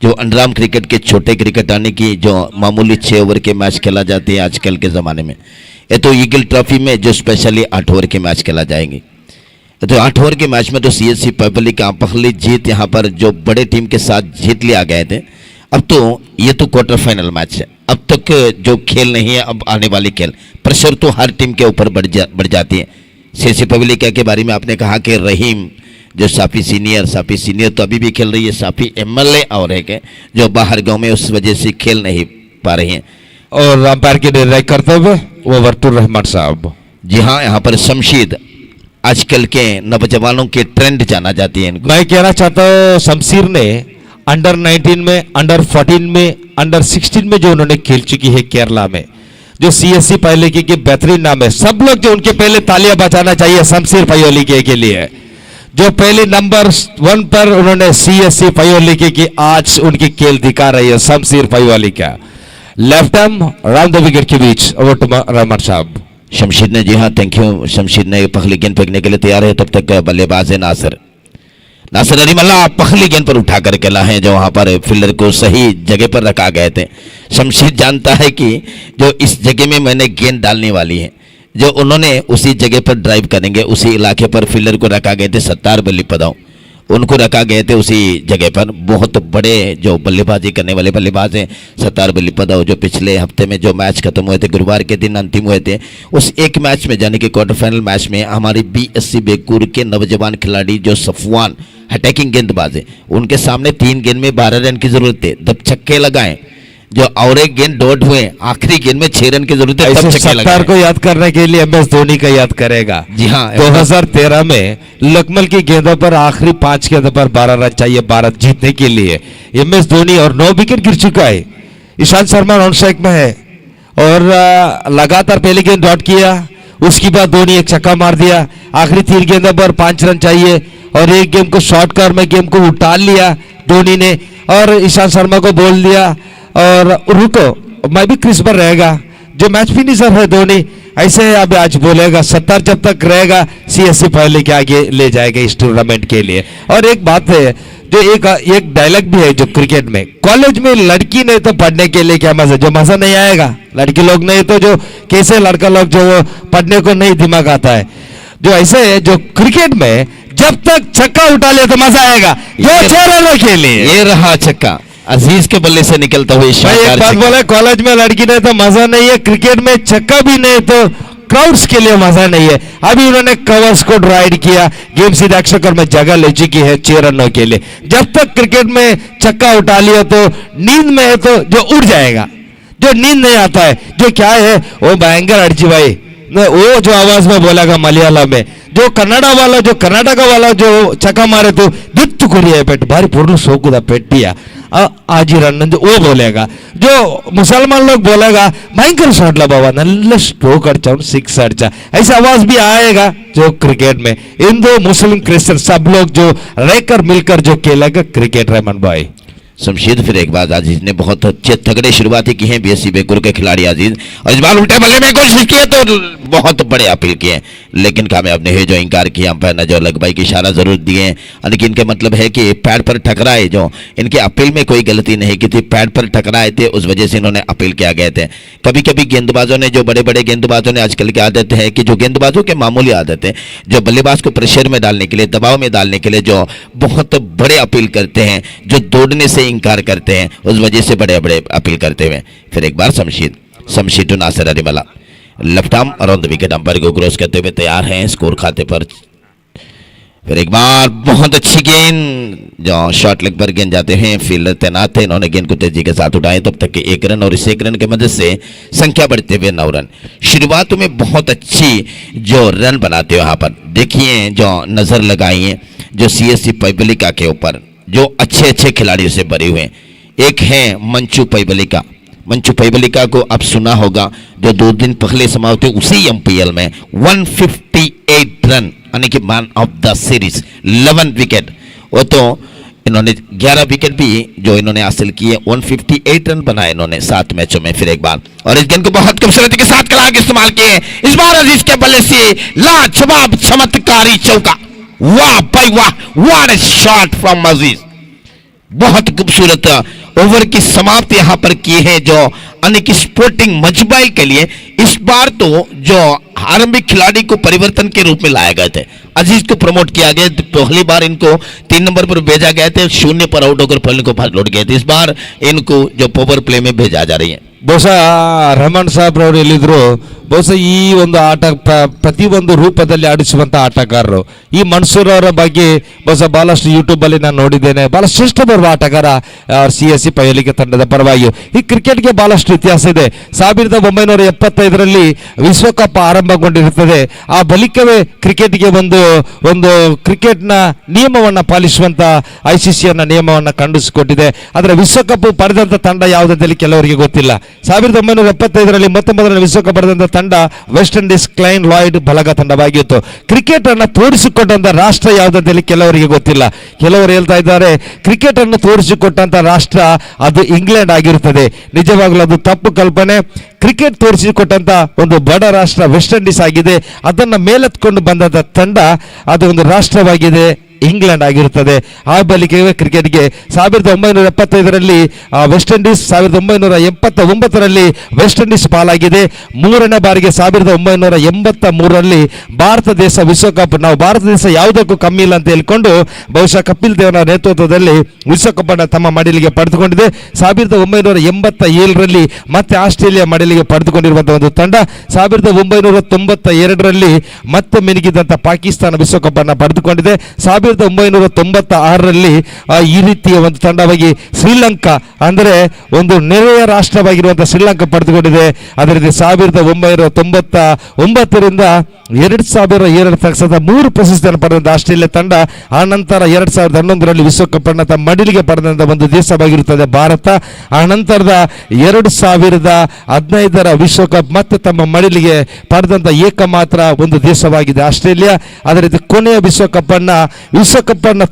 जो अंडरआर्म क्रिकेट के छोटे क्रिकेट आने की जो मामूली 6 ओवर के मैच खेला जाते हैं आजकल के ज़माने में, ये तो ईगल ट्रॉफी में जो स्पेशली 8 ओवर के मैच खेला जाएंगे. तो 8 ओवर के मैच में तो सीएससी पब्लिक का पहली जीत यहाँ पर जो बड़े टीम के साथ जीत लिया गए थे. अब तो ये तो क्वार्टर फाइनल मैच है, अब तक जो खेल नहीं है, अब आने वाली खेल प्रेशर तो हर टीम के ऊपर बढ़ जाती है. सीएससी पब्लिक के बारे में आपने कहा कि रहीम जो साफी सीनियर तो अभी भी खेल रही है, साफी एमएलए और है जो बाहर गांव में उस वजह से खेल नहीं पा रही हैं.
और अंपायर की निर्णय करते हुए वो वर्तुर रहमान साहब.
जी हाँ, यहाँ पर शमशीद आजकल के नौजवानों के ट्रेंड जाना जाती है इनको.
मैं कहना चाहता हूँ शमशीर ने अंडर 19 में, अंडर 14 में, अंडर 16 में जो उन्होंने खेल चुकी है केरला में, जो सीएससी पहले के बेहतरीन नाम है. सब लोग जो उनके पहले तालियां बजाना चाहिए शमशीर पयोली के लिए, जो पहले नंबर 1 पर उन्होंने सीएससी पयोली की आज उनकी खेल दिखा रही है शमशीर पयोली का. Left arm round the wicket के बीच. ओवर टू रहमान साहब.
शमशीद ने, जी हाँ थैंक यू. शमशीद ने पहली गेंद फेंकने के लिए तैयार है. तब तक बल्लेबाज है नासिर अलीमल्ला पहली गेंद पर उठा करके लाए, जो वहां पर फील्डर को सही जगह पर रखा गए थे. शमशीद जानता है कि जो इस जगह में मैंने गेंद डालने वाली है, जो उन्होंने उसी जगह पर ड्राइव करेंगे. उसी इलाके पर फील्डर को रखा गए थे सत्तार बल्लीपदाओं, उनको रखा गए थे उसी जगह पर. बहुत बड़े जो बल्लेबाजी करने वाले बल्लेबाज हैं सत्तार बल्लीपदाओ, जो पिछले हफ्ते में जो मैच खत्म हुए थे, गुरुवार के दिन अंतिम हुए थे, उस एक मैच में यानी कि क्वार्टर फाइनल मैच में हमारी बीएससी बेकूर के नौजवान खिलाड़ी जो सफवान अटैकिंग गेंदबाज है, उनके सामने 3 गेंद में 12 रन की जरूरत थी. जब छक्के लगाए, जो और एक गेंद डॉट हुए, आखिरी गेंद में 6 रन की जरूरत है, तब
ऐसे
छक्के
सत्तार को
लगाए।
याद करने के लिए MS धोनी का याद करेगा।
जी हाँ,
2013 में लकमल की गेंदों पर आखिरी 5 गेंदों पर 12 रन चाहिए भारत जीतने के लिए। MS धोनी और 9 विकेट गिर चुका है। ईशांत शर्मा नॉन स्ट्राइक में है और लगातार पहली गेंद डॉट किया, उसके बाद धोनी एक छक्का मार दिया। आखिरी 3 गेंदों पर 5 रन चाहिए और एक गेम को शॉर्ट कर में गेम को उठा लिया धोनी ने और ईशांत शर्मा को बोल दिया और रुको, मैं भी क्रीज पर रहेगा। जो मैच फिनिशर है धोनी, ऐसे अब आज बोलेगा 70 जब तक रहेगा CSC पहले के आगे ले जाएगा इस टूर्नामेंट के लिए। और एक बात है, जो एक डायलॉग भी है जो क्रिकेट में, कॉलेज में लड़की नहीं तो पढ़ने के लिए क्या मजा, जो मजा नहीं आएगा लड़की लोग नहीं तो जो कैसे लड़का लोग जो पढ़ने को नहीं दिमाग आता है, जो ऐसे है जो क्रिकेट में जब तक छक्का उठा ले तो मजा आएगा। जो 6 रनों के लिए
ये रहा छक्का, अजीज के बल्ले से निकलता हुआ
भाई एक बात बोले, कॉलेज में लड़की नहीं तो मजा नहीं है, क्रिकेट में छक्का भी नहीं तो क्राउड्स के लिए मजा नहीं है। अभी उन्होंने कवर्स को राइड किया, गेम सीधा अक्षर में जगह ले चुकी है 6 रनों के लिए। जब तक क्रिकेट में छक्का उठा लिया तो नींद में है तो जो उड़ जाएगा, जो नींद नहीं आता है, जो क्या है वो भयंकर अड़ची भाई, वो जो आवाज में बोलेगा मलयालम में, जो कन्नड़ा वाला जो कर्नाटक वाला जो छक्का मारे तो दित्तु कुरिया पेट भारी पूर्ण सोकुदा पेटिया आजी रन वो बोलेगा। जो मुसलमान लोग बोलेगा भयंकर शॉट ला बाबा नल्ला स्ट्रोक अड़चा 6 अड़चा, ऐसा आवाज भी आएगा जो क्रिकेट में। हिंदू मुस्लिम क्रिश्चियन सब लोग जो रहकर मिलकर जो खेलेगा क्रिकेट रहमान भाई।
शमशेद फिर एक बार अजीज ने बहुत अच्छे तगड़े शुरुआती की है BSC बेगुर के खिलाड़ी अजीज, और इस बार उल्टे बल्ले में कोशिश की है तो बहुत बड़े अपील किए लेकिन कामयाब नहीं है। जो इंकार किया अंपायर ने जो लगबाई की इशारा जरूर दिए, लेकिन इनके मतलब है कि पैड पर टकराए, जो इनके अपील में कोई गलती नहीं की थी, पैड पर टकराए थे उस वजह से इन्होंने अपील किया गए थे। कभी कभी गेंदबाजों ने, जो बड़े बड़े गेंदबाजों ने आजकल की आदत है कि जो गेंदबाजों के मामूली आदत है, जो बल्लेबाज को प्रेशर में डालने के लिए, दबाव में डालने के लिए जो बहुत बड़े अपील करते हैं, जो दौड़ने से इंकार करते हैं, उस वजह से बड़े बड़े अपील करते हुए फिर एक बार Shamshed to Nasir Alimala left arm around the wicket, umpire को क्रॉस करते हुए तैयार हैं स्कोर खाते पर। फिर एक बार बहुत अच्छी गेंद, जो शॉर्ट लेग पर गेंद जाते हैं, फील्डर तैनात थे, इन्होंने गेंद को तेजी के साथ उठाए, तब तक के 1 रन और इस 1 रन की मदद से संख्या बढ़ते हुए 9 रन। शुरुआत में बहुत अच्छी जो रन बनाते हो, यहाँ पर देखिए जो नजर लगाइए जो CSC पैबलिका के ऊपर जो अच्छे अच्छे खिलाड़ियों से भरे हुए, एक है मंचू पैबलिका को आप सुना होगा, जो 2 दिन पहले समाप्त हुए उसी MPL में 158 रन यानी कि man of the series, 11 wicket, वो तो इन्होंने 11 विकेट भी जो इन्होंने हासिल किए, 158 रन बनाए इन्होंने 7 मैचों में। फिर एक बार और इस गेंद को बहुत खूबसूरती के साथ कला के इस्तेमाल किए, इस बार अजीज के बल्ले से लाजवाब चमत्कारी चौका, वाह भाई वाह, व्हाट अ शॉट फ्रॉम अजीज, बहुत खूबसूरत ओवर की समाप्ति यहां पर की है जो अनेक स्पोर्टिंग मजबाई के लिए। इस बार तो जो आरंभिक खिलाड़ी को परिवर्तन के रूप में लाए गए थे, अजीज को प्रमोट किया गया, पहली बार इनको 3 नंबर पर भेजा गया थे, 0 पर आउट होकर पहले को लौट गए थे, इस बार इनको जो पावर प्ले में भेजा जा रही है।
ಬಹುಶಃ ರಮಣ್ ಸಾಹೇಬ್ ಅವರು ಹೇಳಿದ್ರು, ಬಹುಶಃ ಈ ಒಂದು ಆಟ ಪ್ರತಿಯೊಂದು ರೂಪದಲ್ಲಿ ಆಡಿಸುವಂತ ಆಟಗಾರರು ಈ ಮನ್ಸೂರ್ ಅವರ ಬಗ್ಗೆ ಬಹುಶಃ ಬಹಳಷ್ಟು ಯೂಟ್ಯೂಬ್ ಅಲ್ಲಿ ನಾನು ನೋಡಿದ್ದೇನೆ, ಬಹಳ ಶ್ರೇಷ್ಠ ಬರುವ ಆಟಗಾರ CSC ಪೈಲಿಕೆ ತಂಡದ ಪರವಾಗಿ। ಈ ಕ್ರಿಕೆಟ್ಗೆ ಬಹಳಷ್ಟು ಇತಿಹಾಸ ಇದೆ। 1975ರಲ್ಲಿ ವಿಶ್ವಕಪ್ ಆರಂಭಗೊಂಡಿರುತ್ತದೆ, ಆ ಬಳಿಕವೇ ಕ್ರಿಕೆಟ್ಗೆ ಒಂದು ಕ್ರಿಕೆಟ್ನ ನಿಯಮವನ್ನ ಪಾಲಿಸುವಂತ ICCನ ನಿಯಮವನ್ನ ಕಂಡುಹಿಸಿಕೊಟ್ಟಿದೆ। ಆದರೆ ವಿಶ್ವಕಪ್ ಪಡೆದಂತ ತಂಡ ಯಾವುದಂತೇಳಿ ಕೆಲವರಿಗೆ ಗೊತ್ತಿಲ್ಲ। 1975ರಲ್ಲಿ 19ನೇ ವಿಶ್ವಕಪ್ ಪಡೆದಂತ ತಂಡ ವೆಸ್ಟ್ ಇಂಡೀಸ್ ಕ್ಲೈನ್ ಲಾಯ್ಡ್ ಬಲಗ ತಂಡವಾಗಿತ್ತು। ಕ್ರಿಕೆಟ್ ಅನ್ನು ತೋರಿಸಿಕೊಟ್ಟಂತ ರಾಷ್ಟ್ರ ಯಾವುದಂತೇಳಿ ಕೆಲವರಿಗೆ ಗೊತ್ತಿಲ್ಲ। ಕೆಲವರು ಹೇಳ್ತಾ ಇದ್ದಾರೆ ಕ್ರಿಕೆಟ್ ಅನ್ನು ತೋರಿಸಿಕೊಟ್ಟಂತ ರಾಷ್ಟ್ರ ಅದು ಇಂಗ್ಲೆಂಡ್ ಆಗಿರುತ್ತದೆ। ನಿಜವಾಗ್ಲೂ ಅದು ತಪ್ಪು ಕಲ್ಪನೆ। ಕ್ರಿಕೆಟ್ ತೋರಿಸಿಕೊಟ್ಟಂತ ಒಂದು ಬಡ ರಾಷ್ಟ್ರ ವೆಸ್ಟ್ ಇಂಡೀಸ್ ಆಗಿದೆ, ಅದನ್ನ ಮೇಲೆತ್ಕೊಂಡು ಬಂದಂತ ತಂಡ ಅದು ಒಂದು ರಾಷ್ಟ್ರವಾಗಿದೆ ಇಂಗ್ಲೆಂಡ್ ಆಗಿರುತ್ತದೆ। ಆ ಬಳಿಕ ಕ್ರಿಕೆಟ್ಗೆ 1975ರಲ್ಲಿ ವೆಸ್ಟ್ ಇಂಡೀಸ್, 1979ರಲ್ಲಿ ವೆಸ್ಟ್ ಇಂಡೀಸ್ ಪಾಲಾಗಿದೆ। 3ನೇ ಬಾರಿಗೆ 1983ರಲ್ಲಿ ಭಾರತ ದೇಶ ವಿಶ್ವಕಪ್, ನಾವು ಭಾರತ ದೇಶ ಯಾವುದಕ್ಕೂ ಕಮ್ಮಿ ಇಲ್ಲ ಅಂತ ಹೇಳ್ಕೊಂಡು ಬಹುಶಃ ಕಪಿಲ್ ದೇವನ ನೇತೃತ್ವದಲ್ಲಿ ವಿಶ್ವಕಪ್ ಅನ್ನು ತಮ್ಮ ಮಡಿಲಿಗೆ ಪಡೆದುಕೊಂಡಿದೆ। 1987ರಲ್ಲಿ ಮತ್ತೆ ಆಸ್ಟ್ರೇಲಿಯಾ ಮಡಿಲಿಗೆ ಪಡೆದುಕೊಂಡಿರುವಂತಹ ಒಂದು ತಂಡ, 1992ರಲ್ಲಿ ಮತ್ತೆ ಮಿನುಗಿದಂತ ಪಾಕಿಸ್ತಾನ ವಿಶ್ವಕಪ್ ಅನ್ನು ಪಡೆದುಕೊಂಡಿದೆ। 1996ರಲ್ಲಿ ಈ ರೀತಿಯ ಒಂದು ತಂಡವಾಗಿ ಶ್ರೀಲಂಕಾ ಅಂದರೆ ಒಂದು ನೆರೆಯ ರಾಷ್ಟ್ರವಾಗಿರುವಂತಹ ಶ್ರೀಲಂಕಾ ಪಡೆದುಕೊಂಡಿದೆ. ಅದೇ ರೀತಿ 1999ರಿಂದ 2002 ತನಕ 3 ಪ್ರಶಸ್ತಿಯನ್ನು ಪಡೆದಂತ ಆಸ್ಟ್ರೇಲಿಯಾ ತಂಡ ಆ ನಂತರ 2011ರಲ್ಲಿ ವಿಶ್ವಕಪ್ ಅನ್ನು ತಮ್ಮ ಮಡಿಲಿಗೆ ಪಡೆದಂತ ಒಂದು ದೇಶವಾಗಿರುತ್ತದೆ ಭಾರತ. ಆ ನಂತರದ 2015ರ ವಿಶ್ವಕಪ್ ಮತ್ತೆ ತಮ್ಮ ಮಡಿಲಿಗೆ ಪಡೆದಂತ ಏಕಮಾತ್ರ ಒಂದು ದೇಶವಾಗಿದೆ ಆಸ್ಟ್ರೇಲಿಯಾ. ಅದೇ ರೀತಿ ಕೊನೆಯ ವಿಶ್ವಕಪ್ ಅನ್ನ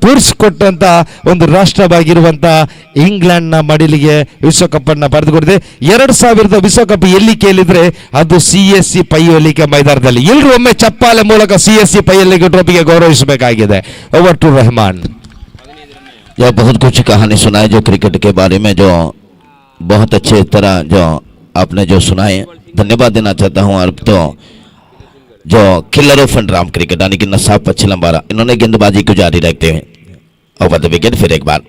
ತೋರಿಸಿಕೊಟ್ಟಂತ ಒಂದು ರಾಷ್ಟ್ರವಾಗಿರುವಂತ ಇಂಗ್ಲೆಂಡ್ನ ಮಡಿಲಿಗೆ ವಿಶ್ವಕಪ್ ಅನ್ನ ಪಡೆದುಕೊಂಡಿದೆ. 2000 ವಿಶ್ವಕಪ್ ಎಲ್ಲಿ ಕೇಳಿದ್ರೆ ಅದು CSC ಪೈಯೊಲಿಕೆ ಮೈದಾನದಲ್ಲಿ. ಎಲ್ಲರೂ ಒಮ್ಮೆ ಚಪ್ಪಾಳೆ ಮೂಲಕ CSC ಪೈಯೊಲಿಕೆ ಟ್ರೋಫಿಗೆ ಗೌರವಿಸಬೇಕಾಗಿದೆ. Over to Rahman.
यह बहुत कुछ कहानी सुनाए जो क्रिकेट के बारे में, जो बहुत अच्छे तरह जो आपने जो सुनाए, धन्यवाद देना चाहता हूँ। और तो जो किलर ऑफ अंडरआर्म क्रिकेट यानी कि नसाब पच्छलंबारा, इन्होंने गेंदबाजी को जारी रखते हुए ओवर द विकेट फिर एक बार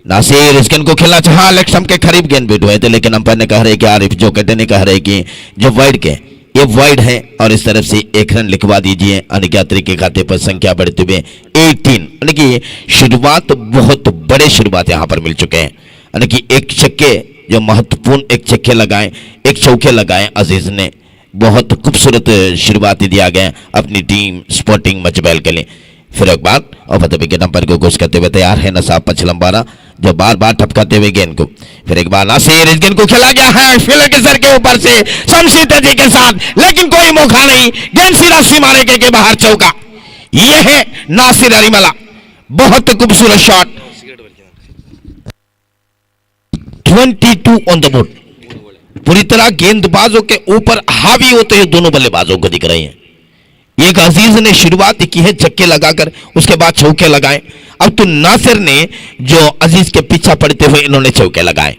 नासिर इस गेंद को खेलना चाहा, लेग स्टंप के करीब गेंद बीट हुए थे, लेकिन अंपायर ने कह रहे कि आरिफ जो कहते ने कह रहे कि जो वाइड के ये वाइड है और इस तरफ से 1 रन लिखवा दीजिए। यानी कि यात्री के खाते पर संख्या बढ़ते हुए 18, यानी कि शुरुआत बहुत बड़े शुरुआत यहाँ पर मिल चुके हैं। यानी कि एक छक्के जो महत्वपूर्ण एक छक्के लगाए, एक चौके लगाए अजीज ने, बहुत खूबसूरत शुरुआत दिया गया अपनी टीम स्पोर्टिंग मचबैल के लिए। फिर एक बार और विकेट अंपायर को घोष करते हुए तैयार है नसाब पच्छलंबारा, जो बार बार ठपकाते हुए गेंद को। फिर एक बार नासिर इस गेंद को खेला गया है फील्डर के सर के ऊपर से शमशी तेजी के साथ, लेकिन कोई मौका नहीं, गेंद सीधा सीमारे के बाहर चौका। यह है नासिर अरीमला, बहुत खूबसूरत शॉट। 22 ऑन द बोर्ड, पूरी तरह गेंदबाजों के ऊपर हावी होते हुए दोनों बल्लेबाजों को दिख रहे हैं। एक अजीज ने शुरुआत की है छक्के लगाकर, उसके बाद चौके लगाए। अब तो नासिर ने जो अजीज के पीछा पड़ते हुए इन्होंने चौके लगाए।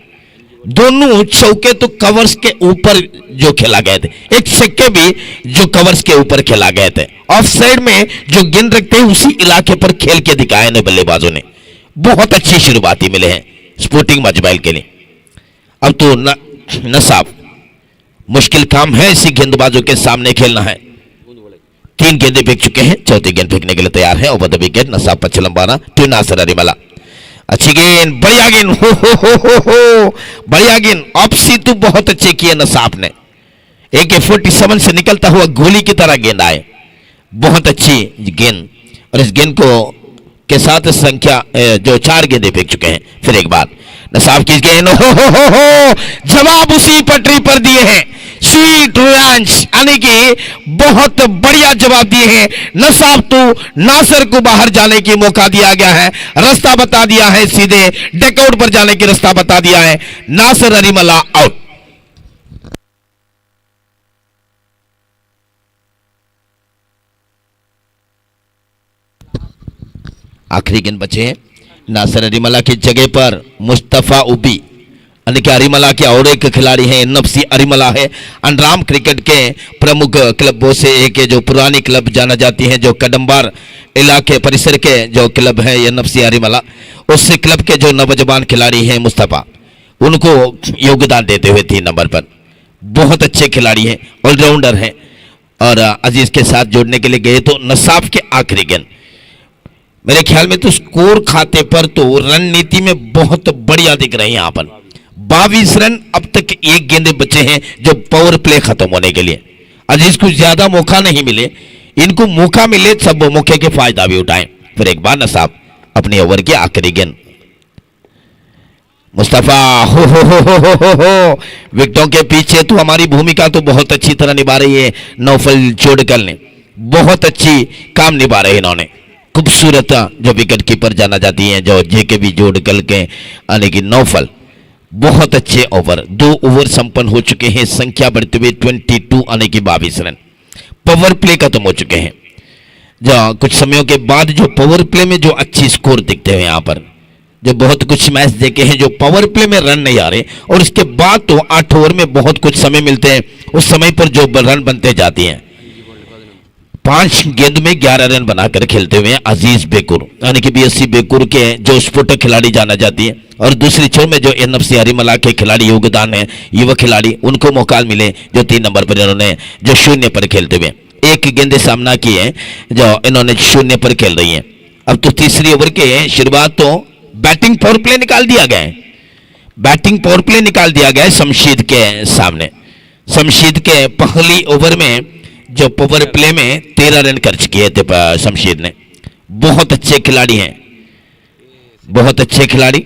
दोनों चौके तो कवर्स के ऊपर जो खेला गए थे, एक छक्के भी जो कवर्स के ऊपर खेला गए थे। ऑफ साइड में जो गेंद रखते हैं उसी इलाके पर खेल के दिखाए ने बल्लेबाजों ने। बहुत अच्छी शुरुआती मिले हैं स्पोर्टिंग मचबैल के लिए। अब तो नसाब मुश्किल काम है इसी गेंदबाजों के सामने खेलना है। 3 गेंदें फेंक चुके हैं, चौथी गेंद फेंकने के लिए तैयार है over the wicket Nasab Pachalambara to Nasir Arimala. अच्छी गेंद, बढ़िया गेंद, हो बढ़िया गेंद। ऑप्सी तो बहुत अच्छे किए नसाब ने, AK-47 से निकलता हुआ गोली की तरह गेंद आए, बहुत अच्छी गेंद। और इस गेंद को के साथ संख्या जो 4 गेंदें फेंक चुके हैं। फिर एक बार नसाब की गेंद, हो जवाब उसी पटरी पर दिए हैं, स्वीट रिवेंज, यानी कि बहुत बढ़िया जवाब दिए हैं नसाब। तो नासिर को बाहर जाने की मौका दिया गया है, रास्ता बता दिया है, सीधे डेकआउट पर जाने की रास्ता बता दिया है। नासिर अरीमला आउट। आखिरी गेंद बचे हैं नासिर अरीमला की जगह पर मुस्तफा उबी, यानी कि अरीमला के और एक खिलाड़ी हैं नफसी अरीमला है। अंडरआर्म क्रिकेट के प्रमुख क्लबों से एक है, जो पुरानी क्लब जाना जाती हैं, जो कदम्बार इलाके परिसर के जो क्लब है ये नफसी अरीमला, उस क्लब के जो नौजवान खिलाड़ी हैं मुस्तफा, उनको योगदान देते हुए 3 नंबर पर। बहुत अच्छे खिलाड़ी हैं, ऑलराउंडर हैं। और अजीज के साथ जोड़ने के लिए गए तो नसाब के आखिरी गेंद, मेरे ख्याल में तो स्कोर खाते पर तो रणनीति में बहुत बढ़िया दिख रहे हैं यहाँ पर। 22 रन अब तक, 1 गेंदे बचे हैं जो पावर प्ले खत्म होने के लिए। अजीज को ज्यादा मौका नहीं मिले, इनको मौका मिले सब मौके के फायदा भी उठाएं। फिर एक बार नसाब अपने ओवर की आखिरी गेंद, मुस्तफा हो विकेटों के पीछे तो हमारी भूमिका तो बहुत अच्छी तरह निभा रही है नौफल जोड़कल ने, बहुत अच्छी काम निभा रहे इन्होंने। खूबसूरत जो विकेट कीपर जाना जाती हैं, जो JKB जोड़कल के यानी कि नौफल, बहुत अच्छे ओवर। 2 ओवर संपन्न हो चुके हैं, संख्या बढ़ते हुए 22 यानी कि 22 रन। पावर प्ले खत्म हो चुके हैं, जो कुछ समयों के बाद जो पावर प्ले में जो अच्छी स्कोर दिखते हैं यहाँ पर, जो बहुत कुछ मैच देखे हैं जो पावर प्ले में रन नहीं आ रहे, और इसके बाद तो 8 ओवर में बहुत कुछ समय मिलते हैं, उस समय पर जो रन बनते जाती हैं। 5 गेंद में 11 रन बनाकर खेलते हुए अजीज बेकुर, यानी कि BSC बेकुर के जो स्फोटक खिलाड़ी जाना जाती है। और दूसरी छोर में जो नफसी अरीमला के खिलाड़ी योगदान है, युवा खिलाड़ी, उनको मौका मिले जो 3 नंबर पर इन्होंने जो 0 पर खेलते हुए 1 गेंदे सामना किए, जो इन्होंने 0 पर खेल रही हैं। अब तो तीसरी ओवर के शुरुआत तो बैटिंग पावर प्ले निकाल दिया गया है, बैटिंग पावर प्ले निकाल दिया गया है शमशीद के सामने। शमशीद के पहली ओवर में जो पावर प्ले में 13 रन खर्च किए थे शमशीद ने। बहुत अच्छे खिलाड़ी हैं, बहुत अच्छे खिलाड़ी।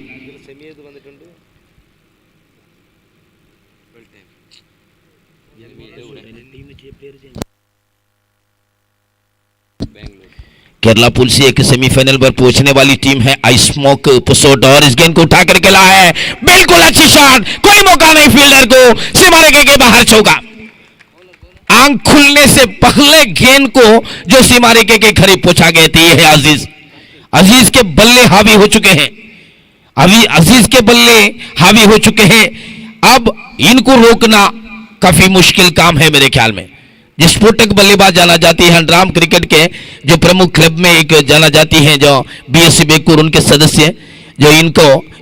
केरला पुल से एक सेमीफाइनल पर पहुंचने वाली टीम है आई स्मोक पुसोट, और इस गेंद को उठा करके लाया है, बिल्कुल अच्छी शॉट, कोई मौका नहीं फील्डर को, सीमा रेखा के बाहर चौका। आंख खुलने से पहले गेंद को जो सीमा रेखा के करीब पहुंचा गए थे, ये है अजीज। अजीज के बल्ले हावी हो चुके हैं, अभी अजीज के बल्ले हावी हो चुके हैं। अब इनको रोकना काफी मुश्किल काम है मेरे ख्याल में। जिस स्फोटक बल्लेबाज जाना जाती है अंडरआर्म क्रिकेट के जो प्रमुख क्लब में एक जाना जाती है जो बीएससी बेकूर, उनके सदस्य जो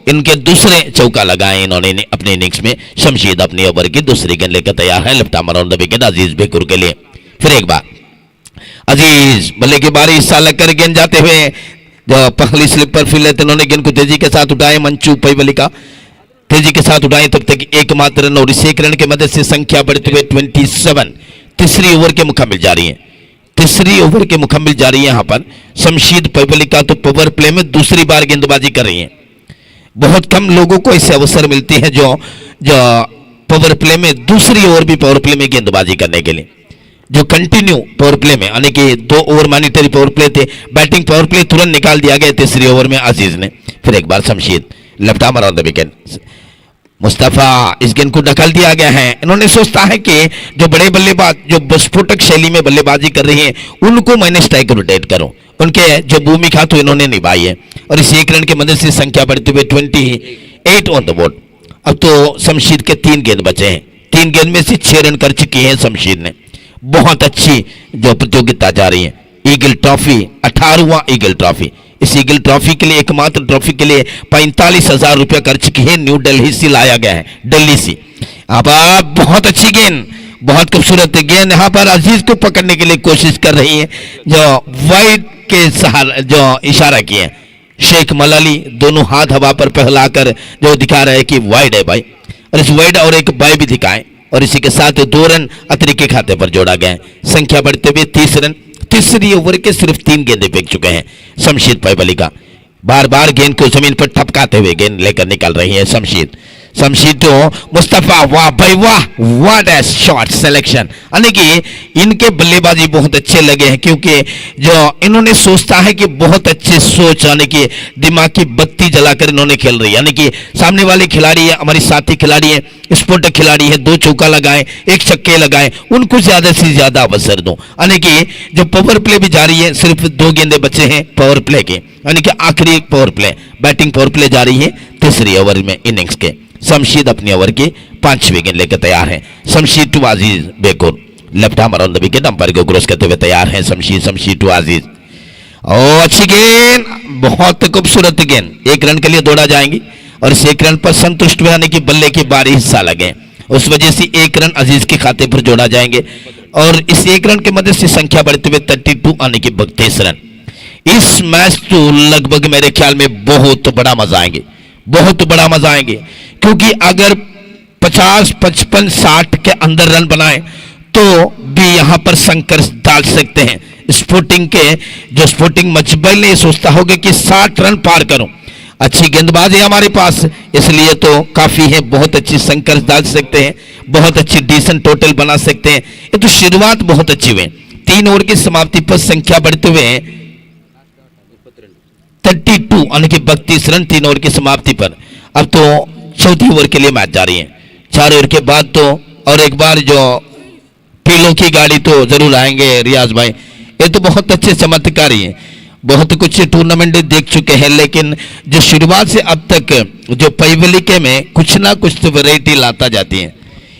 इनके दूसरे चौका लगाए इन्होंने अपने इनिंग्स में। शमशीद अपनी ओवर की दूसरी गेंद लेकर तैयार है, left arm on the wicket Aziz Bekur के लिए। फिर एक बार अजीज बल्ले की बारी, हिस्सा लगकर गेंद जाते हुए जो पहली स्लिप पर फील्ड लेते उन्होंने गेंद को तेजी के साथ उठाए, मंचू पैवली का तेजी के साथ उठाए, तब तक एकमात्र रन और इस एक रन की मदद से संख्या बढ़ते हुए 27। तीसरी ओवर के मुकम्मिल जा रही है, तीसरी ओवर के मुकम्मिल जा रही है। यहां पर शमशीद पैवली का तो पावर प्ले में दूसरी बार गेंदबाजी कर रही है। बहुत कम लोगों को ऐसे अवसर मिलती है जो पावर प्ले में दूसरी ओवर भी पावर प्ले में गेंदबाजी करने के लिए, जो कंटिन्यू पावर प्ले में, यानी कि 2 ओवर मॉनिटरी पावर प्ले थे, बैटिंग पावर प्ले तुरंत निकाल दिया गया तीसरी ओवर में अजीज ने। फिर एक बार Shamshid left arm on the wicket, Mustafa इस गेंद को ढकल दिया गया है। इन्होंने सोचता है कि जो बड़े बल्लेबाज जो विस्फोटक शैली में बल्लेबाजी कर रही हैं उनको मैंने स्ट्राइक रोटेट करूं, उनके जो भूमिका तो इन्होंने निभाई है, और इस एक रन की मदद से संख्या बढ़ते हुए 28 ऑन द बोर्ड। अब तो शमशीद के 3 गेंद बचे हैं, 3 गेंद में से 6 रन कर चुकी है शमशीद ने। बहुत अच्छी जो प्रतियोगिता जा रही है। ईगल ट्रॉफी 18वां ईगल ट्रॉफी, इस ईगल ट्रॉफी के लिए एकमात्र ट्रॉफी के लिए 45,000 रुपया खर्च किए, न्यू दिल्ली से लाया गया है, दिल्ली से। अब बहुत अच्छी गेंद, बहुत खूबसूरत गेंद यहां पर अजीज को पकड़ने के लिए कोशिश कर रही है, जो वाइड के सहारा जो इशारा किए शेख मलाली, दोनों हाथ हवा पर फैलाकर जो दिखा रहे हैं कि वाइड है भाई, और इस वाइड और एक बाई भी दिखाएं, और इसी के साथ 2 रन अतिरिक्त के खाते पर जोड़ा गया है। संख्या बढ़ते हुए 30 रन। तीसरी ओवर के सिर्फ 3 गेंदें फेंक चुके हैं शमशीद पैवली का। बार बार गेंद को जमीन पर ठपकाते हुए गेंद लेकर निकल रही है शमशीद। तो मुस्तफा, वाह भाई वाह, व्हाट ए शॉट सिलेक्शन। यानी कि इनके बल्लेबाजी बहुत अच्छे लगे हैं, क्योंकि जो इन्होंने सोचता है कि बहुत अच्छे सोच, यानी कि दिमाग की बत्ती जलाकर इन्होंने खेल रही है। यानी कि सामने वाले खिलाड़ी है, हमारी साथी खिलाड़ी है, स्फोटक खिलाड़ी है, 2 चौका लगाए, 1 छक्के लगाए, उनको ज्यादा से ज्यादा अवसर दो। यानी कि जो पावर प्ले भी जारी है, सिर्फ 2 गेंदे बचे हैं पावर प्ले के, यानी कि आखिरी power play, batting power play जारी है तीसरी ओवर में इनिंग्स के। शमशीद अपनी ओवर की 5वीं गेंद लेकर तैयार है। Shamshid to Aziz Bekur, left arm on the wicket, umpire को क्रॉस करते हुए तैयार है शमशीद टू अजीज। और अच्छी गेंद, बहुत खूबसूरत गेंद, 1 रन के लिए दौड़ा जाएंगी, और इस 1 रन पर संतुष्ट हुए, यानी कि बल्ले की बारी हिस्सा लगे, उस वजह से 1 रन अजीज के खाते पर जोड़ा जाएंगे, और इस 1 रन की मदद से संख्या बढ़ते हुए 32, यानी कि 32 रन। इस मैच तो लगभग मेरे ख्याल में बहुत बड़ा मजा आएंगे, बहुत बड़ा मजा आएंगे, क्योंकि अगर 50, 55, 60 के अंदर रन बनाए तो भी यहां पर संघर्ष डाल सकते हैं। स्पोर्टिंग मचबल ने सोचता होगा कि 60 रन पार करूं, अच्छी गेंदबाज है हमारे पास, इसलिए तो काफी है, बहुत अच्छी संघर्ष डाल सकते हैं, बहुत अच्छी डिसेंट टोटल बना सकते हैं। ये तो शुरुआत बहुत अच्छी हुई। 3 ओवर की समाप्ति पर संख्या बढ़ते हुए 32, यानी कि 32 रन 3 ओवर की समाप्ति पर। अब तो चौथी ओवर के लिए मैच जारी है। 4 ओवर के बाद तो और एक बार जो पीलों की गाड़ी तो जरूर आएंगे रियाज भाई। ये तो बहुत अच्छे चमत्कारी हैं, बहुत कुछ टूर्नामेंट देख चुके हैं, लेकिन जो शुरुआत से अब तक जो पैवली के में कुछ ना कुछ तो वैरायटी लाता जाती है।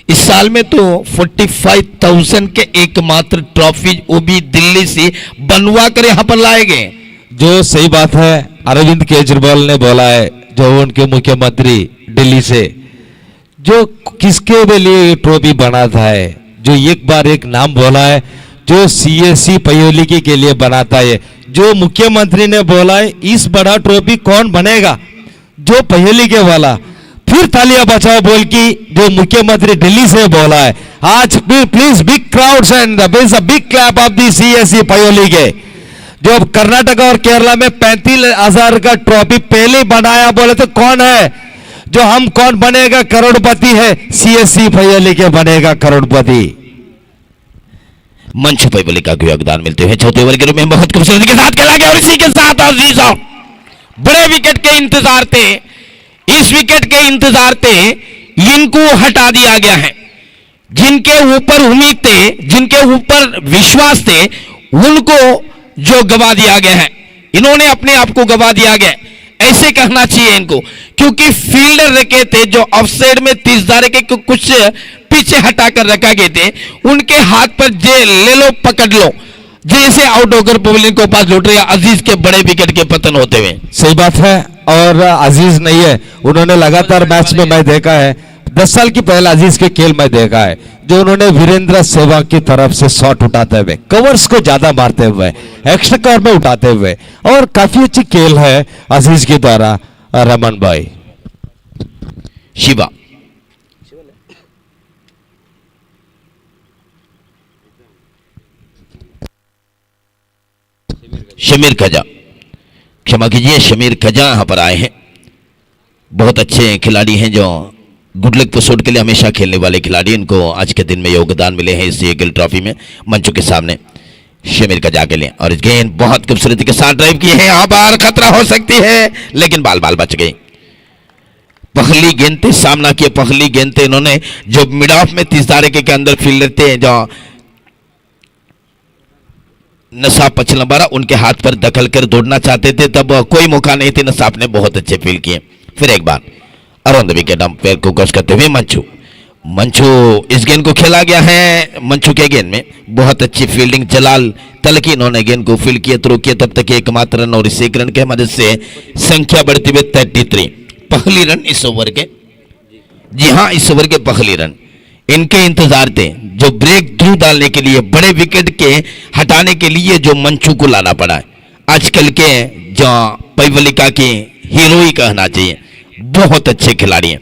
इस साल में तो 45,000 के एकमात्र ट्रॉफी वो भी दिल्ली से बनवा कर यहाँ पर लाए गए।
जो सही बात है, अरविंद केजरीवाल ने बोला है, जो उनके मुख्यमंत्री दिल्ली से, जो किसके लिए ये ट्रॉफी बनाता है, जो एक बार एक नाम बोला है, जो सीएससी पैवलिकी के लिए बनाता है, जो मुख्यमंत्री ने बोला है इस बड़ा ट्रॉफी कौन बनेगा, जो पहली के वाला, फिर तालियां बचाओ बोल की जो मुख्यमंत्री दिल्ली से बोला है। आज please big crowds and big clap of the CSC Payoli के, जो कर्नाटका और केरला में 35,000 का ट्रॉफी पहले बनाया बोले तो कौन है, जो हम कौन बनेगा करोड़पति है, सीएससी पयोली के बनेगा करोड़पति।
मंच पैबलिका को योगदान मिलते हुए चौथे ओवर के रूप में बहुत खूबसूरती के साथ खेला गया और इसी के साथ अजीजों बड़े विकेट के इंतजार थे, इस विकेट के इंतजार थे, इनको हटा दिया गया है। जिनके ऊपर उम्मीद थे, जिनके ऊपर विश्वास थे, उनको जो गवा दिया गया है, इन्होंने अपने आप को गवा दिया गया, ऐसे कहना चाहिए इनको, क्योंकि फील्डर रखे थे जो ऑफसाइड में 30 धारे के कुछ पीछे हटाकर रखा गए थे, उनके हाथ पर जे ले लो पकड़ लो, जैसे आउट होकर पवेलियन को पास लौट रहे अजीज के बड़े विकेट के पतन होते हुए।
सही बात है, और अजीज नहीं है, उन्होंने लगातार मैच में मैं देखा है, 10 साल की पहले अजीज के खेल में देखा है, जो उन्होंने वीरेंद्र सहवाग की तरफ से शॉट उठाते हुए, कवर्स को ज्यादा मारते हुए, एक्स्ट्रा कवर में उठाते हुए, और काफी अच्छी खेल है अजीज के द्वारा। रमन भाई
शिवा शमीर खजा, क्षमा कीजिए, शमीर खजा यहां पर आए हैं। बहुत अच्छे खिलाड़ी हैं जो गुड लक पुशआउट के लिए हमेशा खेलने वाले खिलाड़ी, इनको आज के दिन में योगदान मिले हैं इस ईगल ट्रॉफी में। मंचों के सामने शमीर खजा के लिए, और इस गेंद बहुत खूबसूरती के साथ ड्राइव की है, यहां पर खतरा हो सकती है, लेकिन बाल बाल बच गई। पहली गेंद थे, सामना किए पहली गेंद थे इन्होंने, जो मिड ऑफ में 30 धारे के अंदर फील्डर थे जो नसाब पचलंबारा, उनके हाथ पर दखल कर दौड़ना चाहते थे, तब कोई मौका नहीं थे, नसाब ने बहुत अच्छे फील्ड किए। फिर एक बार अराउंड द विकेट अंपायर को गश करते हुए मंचू इस गेंद को खेला गया है। मंचू के गेंद में बहुत अच्छी फील्डिंग, जलाल तलकी इन्होंने गेंद को फील्ड किया, थ्रो किया, तब तक एकमात्र रन, और इस एक रन के मदद से संख्या बढ़ती हुई 33। पहली रन इस ओवर के, जी हाँ इस ओवर के पहली रन इनके इंतजार थे, जो ब्रेक थ्रू डालने के लिए, बड़े विकेट के हटाने के लिए जो मंचू को लाना पड़ा है। आजकल के जो पैवलिका के हीरो ही कहना चाहिए, बहुत अच्छे खिलाड़ी हैं।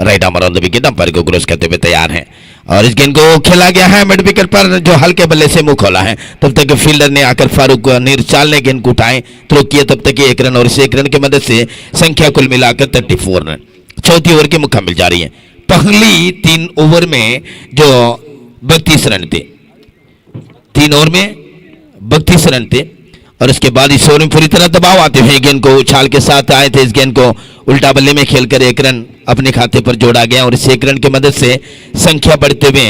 Right arm on the wicket, umpire को क्रॉस करते हुए तैयार हैं, और इस गेंद को खेला गया है मिड विकेट पर, जो हल्के बल्ले से मुंह खोला है, तब तक फील्डर ने आकर फारूक निरचाल ने गेंद को उठाए, थ्रो किया, तब तक एक रन, और इस एक रन की मदद से संख्या कुल मिलाकर 34 रन। चौथी ओवर की मुकम्मल जा रही है। पहली 3 ओवर में जो 32 रन थे, 3 ओवर में 32 रन थे, और इसके बाद इस ओवर में पूरी तरह दबाव आते हुए गेंद को उछाल के साथ आए थे, इस गेंद को उल्टा बल्ले में खेलकर एक रन अपने खाते पर जोड़ा गया, और इस एक रन की मदद से संख्या बढ़ते हुए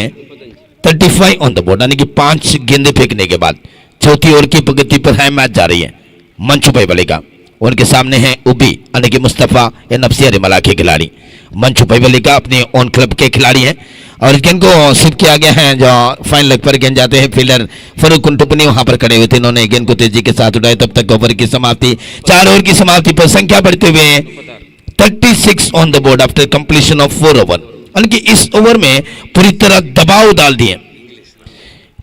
35 ऑन द बोर्ड, यानी कि 5 गेंदे फेंकने के बाद चौथी ओवर की प्रगति पर है मैच जा रही है। मंचू पैबलिका, उनके सामने है उबी यानी कि मुस्तफा या नफसिया रिमला के खिलाड़ी। मंचू पैबलिका अपने ओन क्लब के खिलाड़ी हैं, और इस गेंद को स्विप किया गया है, जो फाइन लेग पर गेंद जाते हैं, फील्डर फरूक कुंटुपनी वहां पर खड़े हुए थे, इन्होंने गेंद को तेजी के साथ उठाया, तब तक ओवर की समाप्ति, 4 ओवर की समाप्ति पर संख्या बढ़ते हुए 36 on the board after completion of 4 over, यानी कि इस ओवर में पूरी तरह दबाव डाल दिए,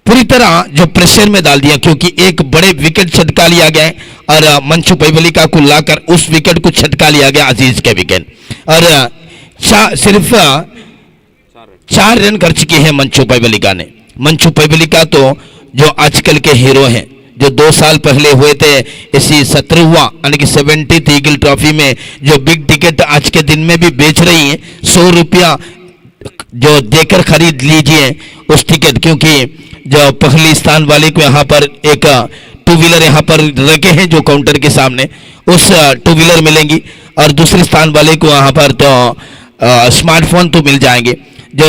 पूरी तरह जो प्रेशर में डाल दिया, क्योंकि एक बड़े विकेट छटका लिया गया है, और मंचू पैबलिका को लाकर उस विकेट को छटका लिया गया अजीज के विकेट, और सिर्फ 4 रन कर चुके हैं मंचू पैबलिका ने। मंचू पैबलिका तो जो आजकल के हीरो हैं, जो 2 साल पहले हुए थे इसी 17वां यानी कि 70th ईगल ट्रॉफी में, जो बिग टिकट आज के दिन में भी बेच रही हैं, 100 रुपया जो देकर खरीद लीजिए उस टिकट, क्योंकि जो पहली स्थान वाले को यहाँ पर एक 2 व्हीलर यहाँ पर रखे हैं जो काउंटर के सामने, उस 2 व्हीलर मिलेंगी, और दूसरे स्थान वाले को यहाँ पर तो स्मार्टफोन तो मिल जाएंगे। जो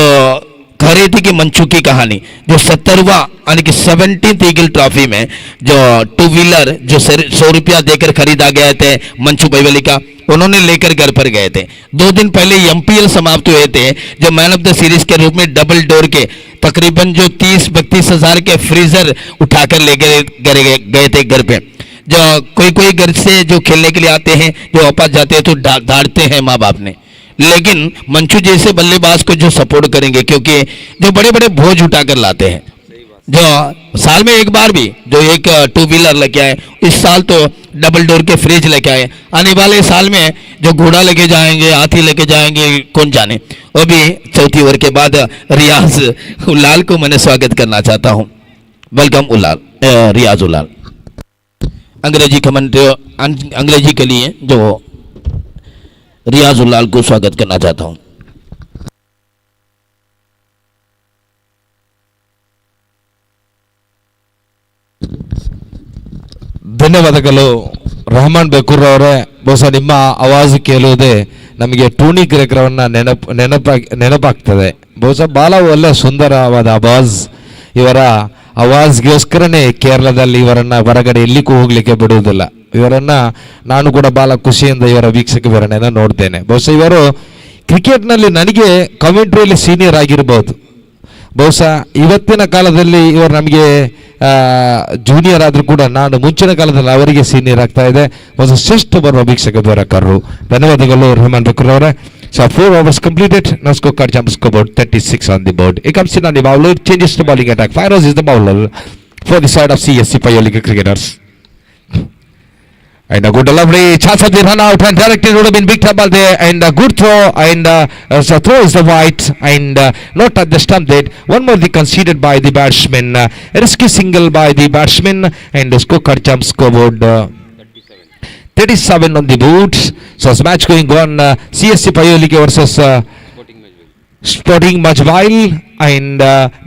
कह रही थी कि मंचू की कहानी, जो 70वां यानी कि 70th ईगल ट्रॉफी में जो 2 व्हीलर जो 100 रुपया देकर खरीदा गए थे मंचू पैबलिका, उन्होंने लेकर घर पर गए थे। 2 दिन पहले एमपीएल समाप्त हुए थे, जो मैन ऑफ द सीरीज के रूप में डबल डोर के तकरीबन जो 30-32 हजार के फ्रीजर उठाकर ले गए थे घर पे। जो कोई घर से जो खेलने के लिए आते हैं, जो वापस जाते हैं तो डांटते हैं माँ बाप ने, लेकिन मंचू जैसे बल्लेबाज को जो सपोर्ट करेंगे, क्योंकि जो बड़े बड़े बोझ उठाकर लाते हैं, जो साल में एक बार भी जो एक टू व्हीलर लेके आए, इस साल तो डबल डोर के फ्रिज लेके आए, आने वाले साल में जो घोड़ा लेके जाएंगे, हाथी लेके जाएंगे, कौन जाने। वो भी चौथी ओवर के बाद रियाज उल्लाल को मैंने स्वागत करना चाहता हूँ। वेलकम उल्लाल, रियाज उल्लाल। अंग्रेजी कमेंट्री, अंग्रेजी के लिए जो रियाज उल्लाल को स्वागत करना चाहता हूँ।
ಧನ್ಯವಾದಗಳು ರಹಮಾನ್ ಬೇಕೂರ್ ಅವರೇ. ಬಹುಶಃ ನಿಮ್ಮ ಆವಾಜು ಕೇಳುವುದೇ ನಮಗೆ ಟೂನಿ ಕಾರ್ಯಕ್ರಮವನ್ನು ನೆನಪಾಗ್ತದೆ. ಬಹುಶಃ ಬಹಳ ಒಳ್ಳೆ ಸುಂದರವಾದ ಆವಾಜ್. ಇವರ ಆವಾಜ್ಗೋಸ್ಕರನೇ ಕೇರಳದಲ್ಲಿ ಇವರನ್ನ ಹೊರಗಡೆ ಎಲ್ಲಿಗೂ ಹೋಗ್ಲಿಕ್ಕೆ ಬಿಡುವುದಿಲ್ಲ. ಇವರನ್ನ ನಾನು ಕೂಡ ಬಹಳ ಖುಷಿಯಿಂದ ಇವರ ವೀಕ್ಷಕ ವಿವರಣೆಯನ್ನು ನೋಡ್ತೇನೆ. ಬಹುಶಃ ಇವರು ಕ್ರಿಕೆಟ್ನಲ್ಲಿ ನನಗೆ ಕಮೆಂಟ್ರಿಯಲ್ಲಿ ಸೀನಿಯರ್ ಆಗಿರ್ಬೋದು. ಬಹುಶಃ ಇವತ್ತಿನ ಕಾಲದಲ್ಲಿ ಇವರು ನಮಗೆ ಜೂನಿಯರ್ ಆದರೂ ಕೂಡ ನಾನು ಮುಂಚಿನ ಕಾಲದಲ್ಲಿ ಅವರಿಗೆ ಸೀನಿಯರ್ ಆಗ್ತಾ ಇದೆ. ಬಹುಶಃ ಶ್ರೇಷ್ಠ ಬರುವ ವೀಕ್ಷಕ ವಿವರಕರು. ಧನ್ಯವಾದಗಳು ರೆಹಮಾನ್ ಬೇಕೂರ್ ಅವರೇ. So 4 overs completed. Now scorecard jumps scoreboard 36 on the board. It comes in on the bowler, changes to bowling attack. Firos is the bowler for the side of CSC Payolika cricketers. And a good delivery, chance of the run out and directed would have been picked up by there, and a good throw, and so throw is the white, and not at the stump dead. One more the conceded by the batsman, a risky single by the batsman, and the scorecard jumps scoreboard 37 on the board. So it's match going on, CSC Payolika versus Sporting Majbail, and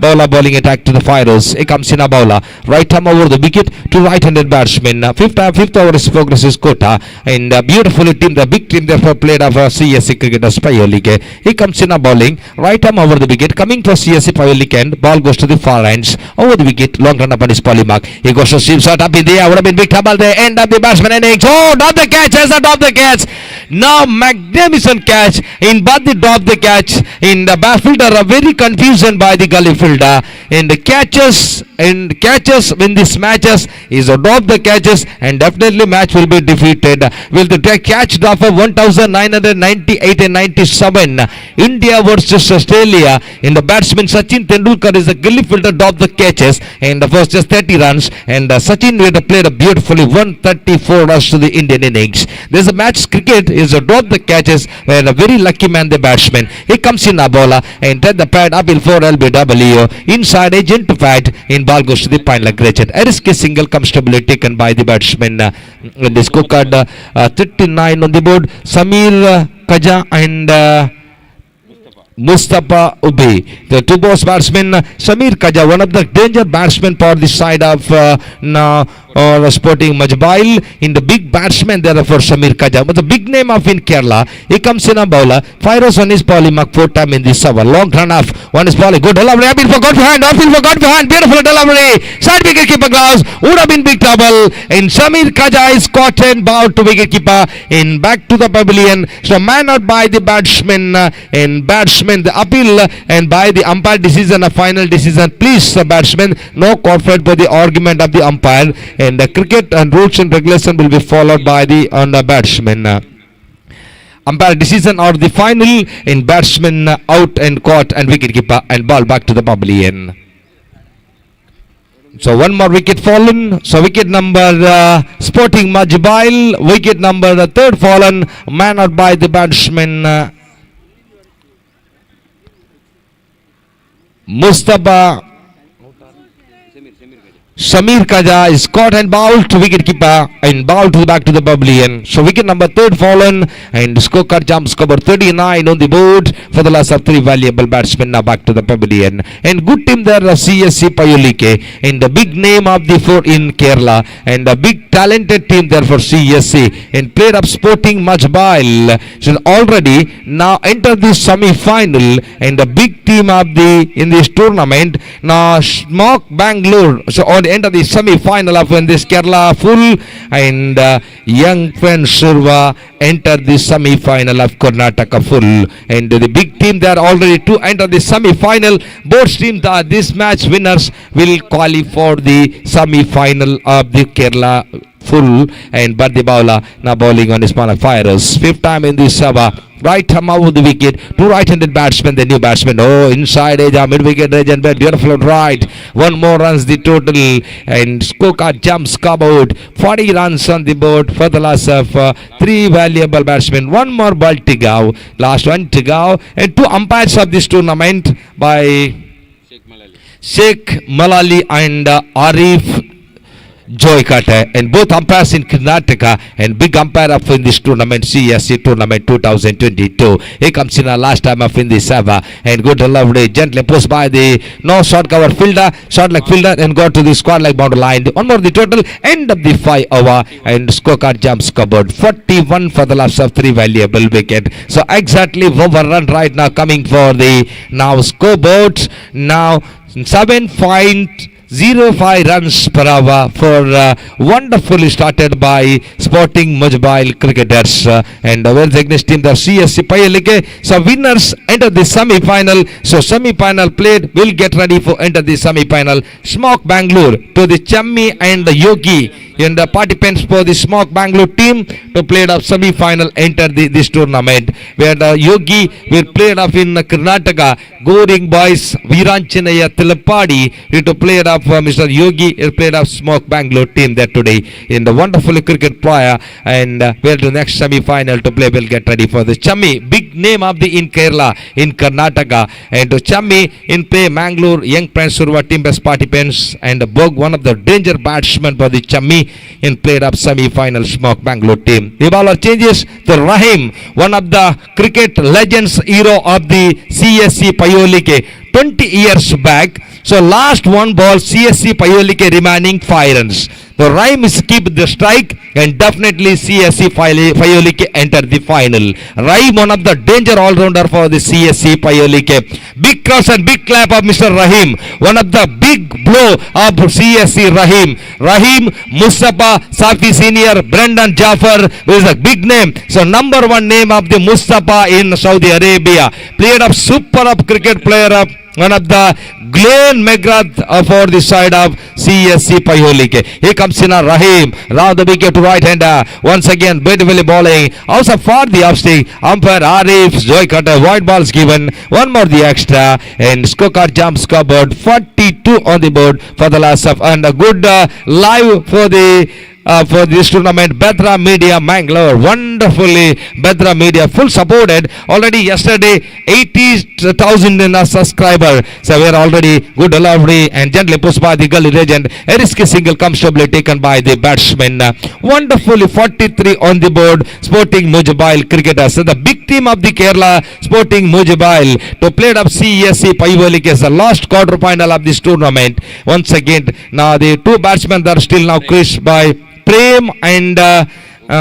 bowler bowling attack to the Firos. It comes in a bowler, right arm over the wicket to right-handed batsman. Fifth over is progress is Kota, and beautifully team, the big team therefore played of CSC cricketers Payolika. He comes in a bowling, right arm over the wicket, coming for CSC Payolika, and ball goes to the far ends over the wicket. Long run up on his polymark. He goes to seam shot up in the air, would have been picked up by the end of the batsman innings. Oh, drop the catch, has a drop the catch. Now magnificent catch in but the drop the catch in the back fielder, a very confusion by the gully fielder, and the catches in these matches is a drop the catches, and definitely match will be defeated. Will the catch drop of 1998 and 97 India versus Australia, in the batsman Sachin Tendulkar is the gully fielder drop the catches, and the first just 30 runs, and Sachin would have played a beautifully 134 runs to the Indian innings. There's a match cricket is a drop the catches, where a very lucky man the batsman. He comes in a bowler and take the pad up in 4 LBW inside agent to pad, in ball goes to the final Gretchen. A risky single comfortably taken by the batsman. In the scorecard 39 on the board, Samir Kaja and Mustafa Ubi, the two boss batsmen. Samir Kaja, one of the danger batsmen for the side of Sporting Majbail, in the big batsman there for Samir Kaja, but the big name of in Kerla. He comes in a bowler, Firos on his polymark 4 time in this over. Long run off, one is bowling, good delivery, up in for God behind, off in for God behind, beautiful delivery, side wicket keeper gloves, would have been big trouble, and Samir Kaja is caught and bowled to wicket keeper, in back to the pavilion. So man out by the batsman, and batsman the appeal, and by the umpire decision, a final decision. Please batsman, no conflict by the argument of the umpire, and the cricket and rules and regulation will be followed by the on the batsman. Umpire decision or the final, in batsman out and caught, and wicket keeper and ball back to the pavilion. So one more wicket fallen. So wicket number Sporting Majbail, wicket number the third fallen, man out by the batsman Mustafa Samir Kaja is caught and bowled to wicket keeper, and bowled to the back to the pavilion. So wicket number third fallen, and scorecard jumps cover 39 on the board for the loss of 3 valuable batsmen. Now back to the pavilion, and good team there CSC Payolike, and the big name of the 4 in Kerla, and a big talented team there for CSC, and played up Sporting Majbail. So already now enter the semi-final, and the big team of the in this tournament now Smock Bangalore. So on the end of the semi-final of in this Kerala full, and young friend Surva enter the semi-final of Karnataka full, and the big team there already to enter the semi-final. Both teams this match winners will qualify for the semi-final of the Kerala full, and but the bowler now bowling on his corner fires. Fifth time in this over. Right arm out of the wicket. Two right-handed batsmen, the new batsman. Oh, inside edge, mid-wicket edge and beautiful on right. One more runs the total, and scorecard jumps scoreboard. 40 runs on the board for the loss of three valuable batsmen. One more ball to go. Last one to go. And two umpires of this tournament by Sheikh Malali and Arif Joykata, and both umpires in Karnataka, and big umpire up in this tournament, CSC tournament 2022. Here comes in our last time up in this ever, and good lovely gently post by the no short cover fielder, short like fielder, and got to the squad like boundary line. One more the total, end of the 5 over, and scorecard jumps covered 41 for the loss of three valuable wicket. So exactly overrun right now coming for the now scoreboard now 7.05 runs per hour for wonderfully started by Sporting Mujbail cricketers, and where's the next team, the CSC Payalike. So winners enter the semi-final. So semi-final played will get ready for enter the semi-final. Smoke Bangalore to the Chammi and the Yogi, and the participants for the Smoke Bangalore team to play it up semi-final enter this tournament, where the Yogi will play it up in Karnataka. Goring boys Viranchanaya Tilapadi to play it up Mr. Yogi will play it up Smoke Bangalore team there today in the wonderful cricket player, and where the next semi-final to play will get ready for the Chammi, big name of the in Kerla in Karnataka, and to Chammi in play Mangalore Young Prince Surva team best participants, and Bog one of the danger batsmen for the Chammi in played up semi-final Smoke Bangalore team. The bowler changes to Rahim, one of the cricket legends hero of the CSC Payolike 20 years back. So last one ball CSC Payolike remaining 5 runs. The Rahim is keep the strike, and definitely CSC Payolike enter the final. Rahim one of the danger all-rounder for the CSC Payolike. Big cross and big clap of Mr. Rahim. One of the big blow of CSC Rahim. Rahim, Mustafa, Safi Senior, Brendan Jaffer is a big name. So number one name of the Mustafa in Saudi Arabia. Played up super up cricket player up. One of the Glenn McGrath for the side of CSC Payolike. Here comes in Rahim. Round the wicket to right hander. Once again, beautifully bowling. Also for the offsting. Umpire Arif Joykata. White balls given. One more the extra. And scorecard jumps covered. 42 on the board for the last of. And a good live for the for this tournament, Bedra Media Mangalore. Wonderfully Bedra Media full supported already yesterday. 80,000 in a subscriber. So we are already good delivery and gently pushed by the gully legend. A risky single comfortably taken by the batsman. Wonderfully 43 on the board. Sporting Mujbail cricketers. So the big team of the Kerla Sporting Mujbail to play up CSC Payolike as the last quarter final of this tournament. Once again, now the two batsmen that are still now crisp by Prem and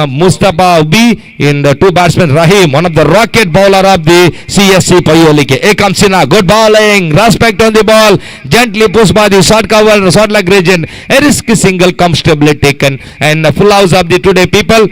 Mustafa Ubi in the two batsmen. Rahim, one of the rocket bowler of the CSC Payolike. Here comes in a good bowling, respect on the ball, gently pushed by the short cover, short leg region. A risky single comfortably taken, and full house of the today people.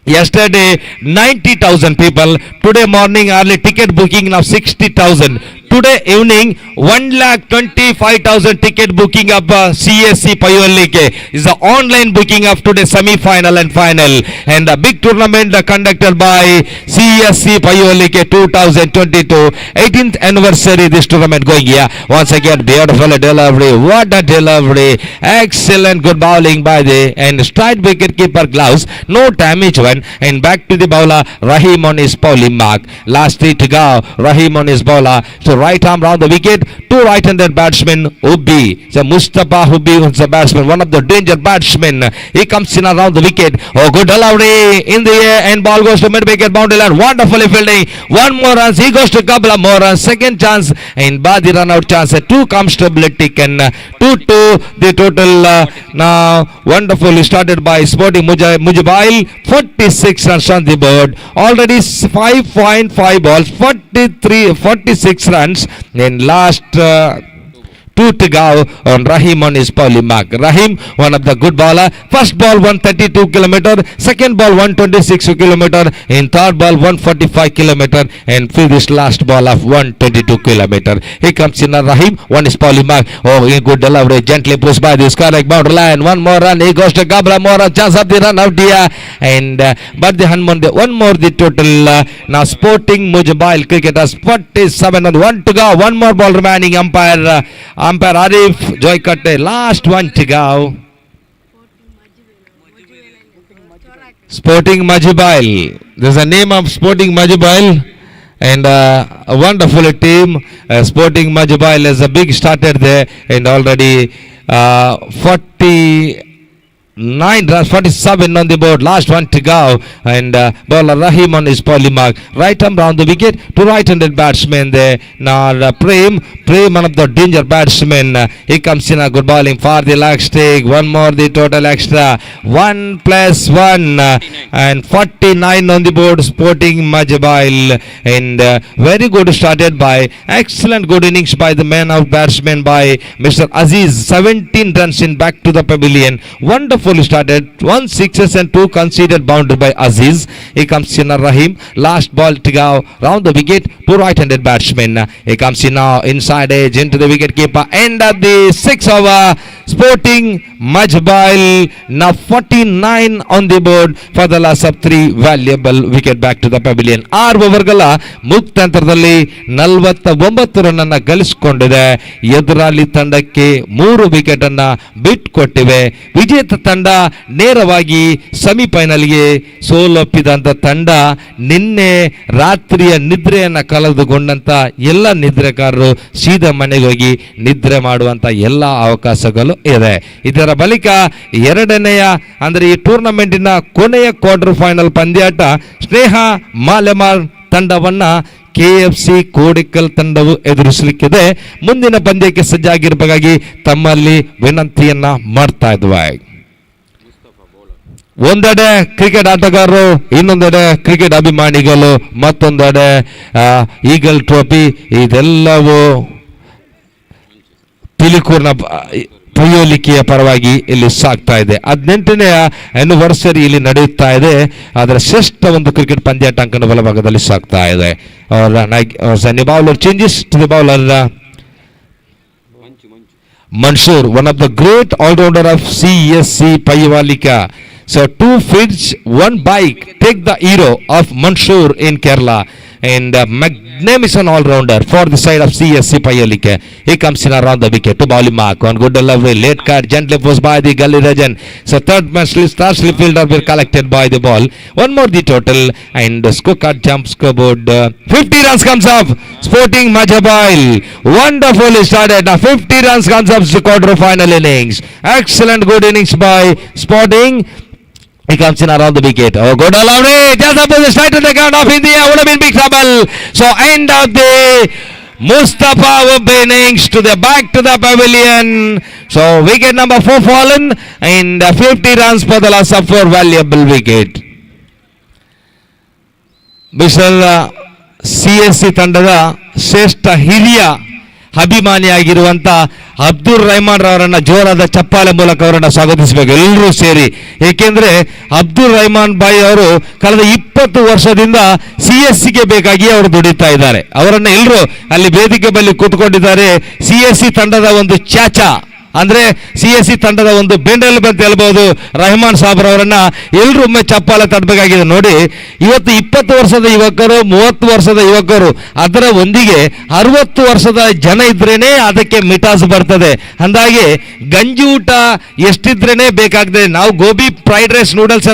Yesterday 90,000 people. Today morning early ticket booking now 60,000. Today evening 1,25,000 ticket booking of CSC Payolike is the online booking of today semi-final and final, and the big tournament conducted by CSC Payolike 2022 18th anniversary this tournament going here. Once again beautiful delivery, what a delivery, excellent good bowling by the and straight wicket keeper gloves, no damage one, and back to the bowler Rahim on his bowling mark. Last 3 to go. Rahim on his bowler. So right arm round the wicket. Two right-handed batsmen. Ubi. So Mustafa Ubi is the batsman. One of the danger batsmen. He comes in around the wicket. Oh, good delivery in the air, and ball goes to mid-wicket boundary line. Wonderfully fielding. One more runs. He goes to couple of more runs. Second chance and Badi run out chance. Two comfortably taken. 2-2 the total. Now wonderfully started by Sporting Mujbail. 46 runs on the board. Already 5.5 balls. 46 runs in last 2 2 to go on Rahim on his bowling mark. Rahim, one of the good bowler. First ball 132 kilometer, second ball 126 kilometer, in third ball 145 kilometer, and finished last ball of 122 kilometer. Here comes in Rahim, one is bowling mark. Oh, a good delivery, gently pushed by this correct boundary line. One more run, he goes to Gabra, more a chance of the run out here, and but the Hanman, one more the total. Now Sporting Mujibile cricketers 47 on 1 to go. One more ball remaining. Umpire Arif Joy Katte, last one to go. Sporting Mujibile. There's a name of Sporting Mujibile, and a wonderful team. Sporting Mujibile is a big starter there, and already 47 on the board, last one to go, and bowler Rahim on his bowling mark. Right arm round the wicket to right-handed batsman there. Now Prem, one of the danger batsmen. He comes in a good bowling for the leg stick. One more the total extra. 1 + 1 and 49 on the board. Sporting Mujibile, and very good started by excellent good innings by the man of batsman by Mr. Aziz. 17 runs in back to the pavilion. Wonderful started, 1 6 and 2 conceded boundary by Aziz. He comes in Rahim, last ball to go round the wicket to right-handed batsman. He comes in now inside edge into the wicket keeper. End of the 6 over. Sporting Mujibile now 49 on the board for the loss of 3 valuable wicket back to the pavilion. 6 ಓವರ್ಗಳ ಮುಕ್ತಾಂತರದಲ್ಲಿ 49 run ಅನ್ನು ಗಳಿಸಿಕೊಂಡಿದೆ. ಎದುರಾಳಿ ತಂಡಕ್ಕೆ 3 wicket ಅನ್ನು ಬಿಟ್ಟುಕೊಟ್ಟಿವೆ. ವಿಜೇತ ತಂಡ ನೇರವಾಗಿ ಸೆಮಿಫೈನಲ್ಗೆ ಸೋಲೊಪ್ಪಿದಂತ ತಂಡ ನಿನ್ನೆ ರಾತ್ರಿಯ ನಿದ್ರೆಯನ್ನು ಕಳೆದುಕೊಂಡಂತ ಎಲ್ಲ ನಿದ್ರೆಕಾರರು ಸೀದಾ ಮನೆಗೆ ಹೋಗಿ ನಿದ್ರೆ ಮಾಡುವಂತ ಎಲ್ಲ ಅವಕಾಶಗಳು ಇದೆ. ಇದರ ಬಳಿಕ ಎರಡನೆಯ ಅಂದರೆ ಈ ಟೂರ್ನಮೆಂಟಿನ ಕೊನೆಯ ಕ್ವಾರ್ಟರ್ ಫೈನಲ್ ಪಂದ್ಯಾಟ ಸ್ನೇಹ ಮಾಲೆಮಾರ್ ತಂಡವನ್ನ KFC ಕೋಡಿಕಲ್ ತಂಡವು ಎದುರಿಸಲಿಕ್ಕಿದೆ. ಮುಂದಿನ ಪಂದ್ಯಕ್ಕೆ ಸಜ್ಜಾಗಿರಬೇಕಾಗಿ ತಮ್ಮಲ್ಲಿ ವಿನಂತಿಯನ್ನ ಮಾಡ್ತಾ ಇದ್ವಿ. ಒಂದೆಡೆ ಕ್ರಿಕೆಟ್ ಆಟಗಾರರು, ಇನ್ನೊಂದೆಡೆ ಕ್ರಿಕೆಟ್ ಅಭಿಮಾನಿಗಳು, ಮತ್ತೊಂದೆಡೆ ಈಗಲ್ ಟ್ರೋಫಿ, ಇದೆಲ್ಲವೂ ತಿಲಿಕೂರ್ನ ಪ್ರಿಯೋಲಿಕೆಯ ಪರವಾಗಿ ಇಲ್ಲಿ ಸಾಗ್ತಾ ಇದೆ. 18ನೇ ಆನಿವರ್ಸರಿ ಇಲ್ಲಿ ನಡೆಯುತ್ತಾ ಇದೆ. ಅದರ ಶ್ರೇಷ್ಠ ಒಂದು ಕ್ರಿಕೆಟ್ ಪಂದ್ಯಾಟ ಅಂಕಣ ಬಲಭಾಗದಲ್ಲಿ ಸಾಗ್ತಾ ಇದೆ. Bowler changes to the bowler Mansoor, one of the great all-rounder of CSC Payavalika. So 2 feeds, 1 bike, take the hero of Mansoor in Kerla, and magnificent all-rounder for the side of CSC Payalike. He comes in around the wicket to bowling mark. One good delivery, late cut, gently pushed by the gully legend. So third slip fielder will collected by the ball. One more the total, and the scorecard jumps scoreboard. 50 runs comes up. Sporting Mujibile, wonderfully started. Now 50 runs comes up to quarter final innings. Excellent good innings by Sporting. He comes in around the wicket. Oh, good delivery. Just up to the straight to the ground of India. Would have been big trouble. So end of the Mustafa innings to the back to the pavilion. So wicket number 4 fallen, and 50 runs for the loss of 4 valuable wicket. Mr. CSC ತಂಡದ ಶ್ರೇಷ್ಠ ಹಿರಿಯ ಅಭಿಮಾನಿಯಾಗಿರುವಂತ ಅಬ್ದುಲ್ ರಹಮಾನ್ ಅವರನ್ನ ಜೋರಾದ ಚಪ್ಪಾಳೆ ಮೂಲಕ ಅವರನ್ನ ಸ್ವಾಗತಿಸಬೇಕು ಎಲ್ಲರೂ ಸೇರಿ. ಏಕೆಂದ್ರೆ ಅಬ್ದುಲ್ ರಹಮಾನ್ ಬಾಯಿ ಅವರು ಕಳೆದ 20 ವರ್ಷದಿಂದ CSCಗೆ ಬೇಕಾಗಿ ಅವರು ದುಡಿತಾ ಇದ್ದಾರೆ. ಅವರನ್ನ ಎಲ್ಲರೂ ಅಲ್ಲಿ ವೇದಿಕೆ ಬಳಿ ಕೂತ್ಕೊಂಡಿದ್ದಾರೆ. CSC ತಂಡದ ಒಂದು ಚಾಚಾ ಅಂದ್ರೆ CSC ತಂಡದ ಒಂದು ಬೆಂಡೆಲುಬು ಅಂತ ಹೇಳ್ಬೋದು ರಹಮಾನ್ ಸಾಬ್ರವರನ್ನ ಎಲ್ಲರೂ ಒಮ್ಮೆ ಚಪ್ಪಾಳೆ ತಟ್ಟಬೇಕಾಗಿದೆ. ನೋಡಿ, ಇವತ್ತು 20 ವರ್ಷದ ಯುವಕರು, 30 ವರ್ಷದ ಯುವಕರು, ಅದರ ಒಂದಿಗೆ 60 ವರ್ಷದ ಜನ ಇದ್ರೇನೆ ಅದಕ್ಕೆ ಮಿಟಾಸ್ ಬರ್ತದೆ. ಅಂದಾಗೆ ಗಂಜಿ ಊಟ ಎಷ್ಟಿದ್ರೇನೆ ಬೇಕಾಗ್ತದೆ. ನಾವು ಗೋಬಿ ಫ್ರೈಡ್ ರೈಸ್ ನೂಡಲ್ಸ್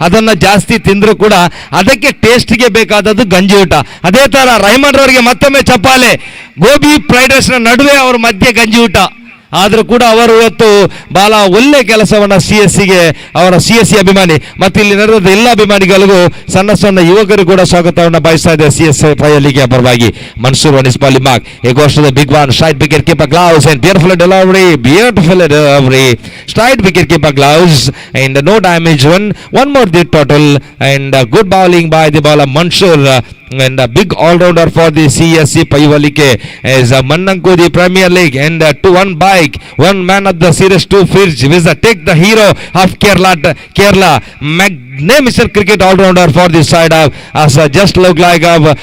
ಅದನ್ನ ಜಾಸ್ತಿ ತಿಂದ್ರು ಕೂಡ ಅದಕ್ಕೆ ಟೇಸ್ಟ್ಗೆ ಬೇಕಾದದ್ದು ಗಂಜಿ ಊಟ. ಅದೇ ತರ ರಹಮಾನ್ ಅವರಿಗೆ ಮತ್ತೊಮ್ಮೆ ಚಪ್ಪಾಳೆ. ಗೋಬಿ ಫ್ರೈಡ್ ರೈಸ್ ನಡುವೆ ಅವ್ರ ಮಧ್ಯೆ ಗಂಜಿ ಊಟ. ಆದರೂ ಕೂಡ ಅವರು ಇವತ್ತು ಬಹಳ ಒಳ್ಳೆ ಕೆಲಸವನ್ನ CSCಗೆ, ಅವರ CSC ಅಭಿಮಾನಿ ಮತ್ತು ಇಲ್ಲಿ ನಡೆದ ಎಲ್ಲ ಅಭಿಮಾನಿಗಳಿಗೂ ಸಣ್ಣ ಸಣ್ಣ ಯುವಕರು ಕೂಡ ಸ್ವಾಗತವನ್ನು ಬಯಸ್ತಾ ಇದೆ CSC ಪಯಲಿಗೆ ಪರವಾಗಿ. Mansoor on his bowling mark. He goes to the big one, straight wicket keeper gloves, and beautiful delivery, straight wicket keeper gloves, and no damage one more the total, and good bowling by the bowler Mansoor. and a big all-rounder for the CSC Paivalike is Mannanku the Premier League, and to one bike, one man of the series 2 fields with take the hero of Kerla, magnificent cricket all-rounder for the side of as just look like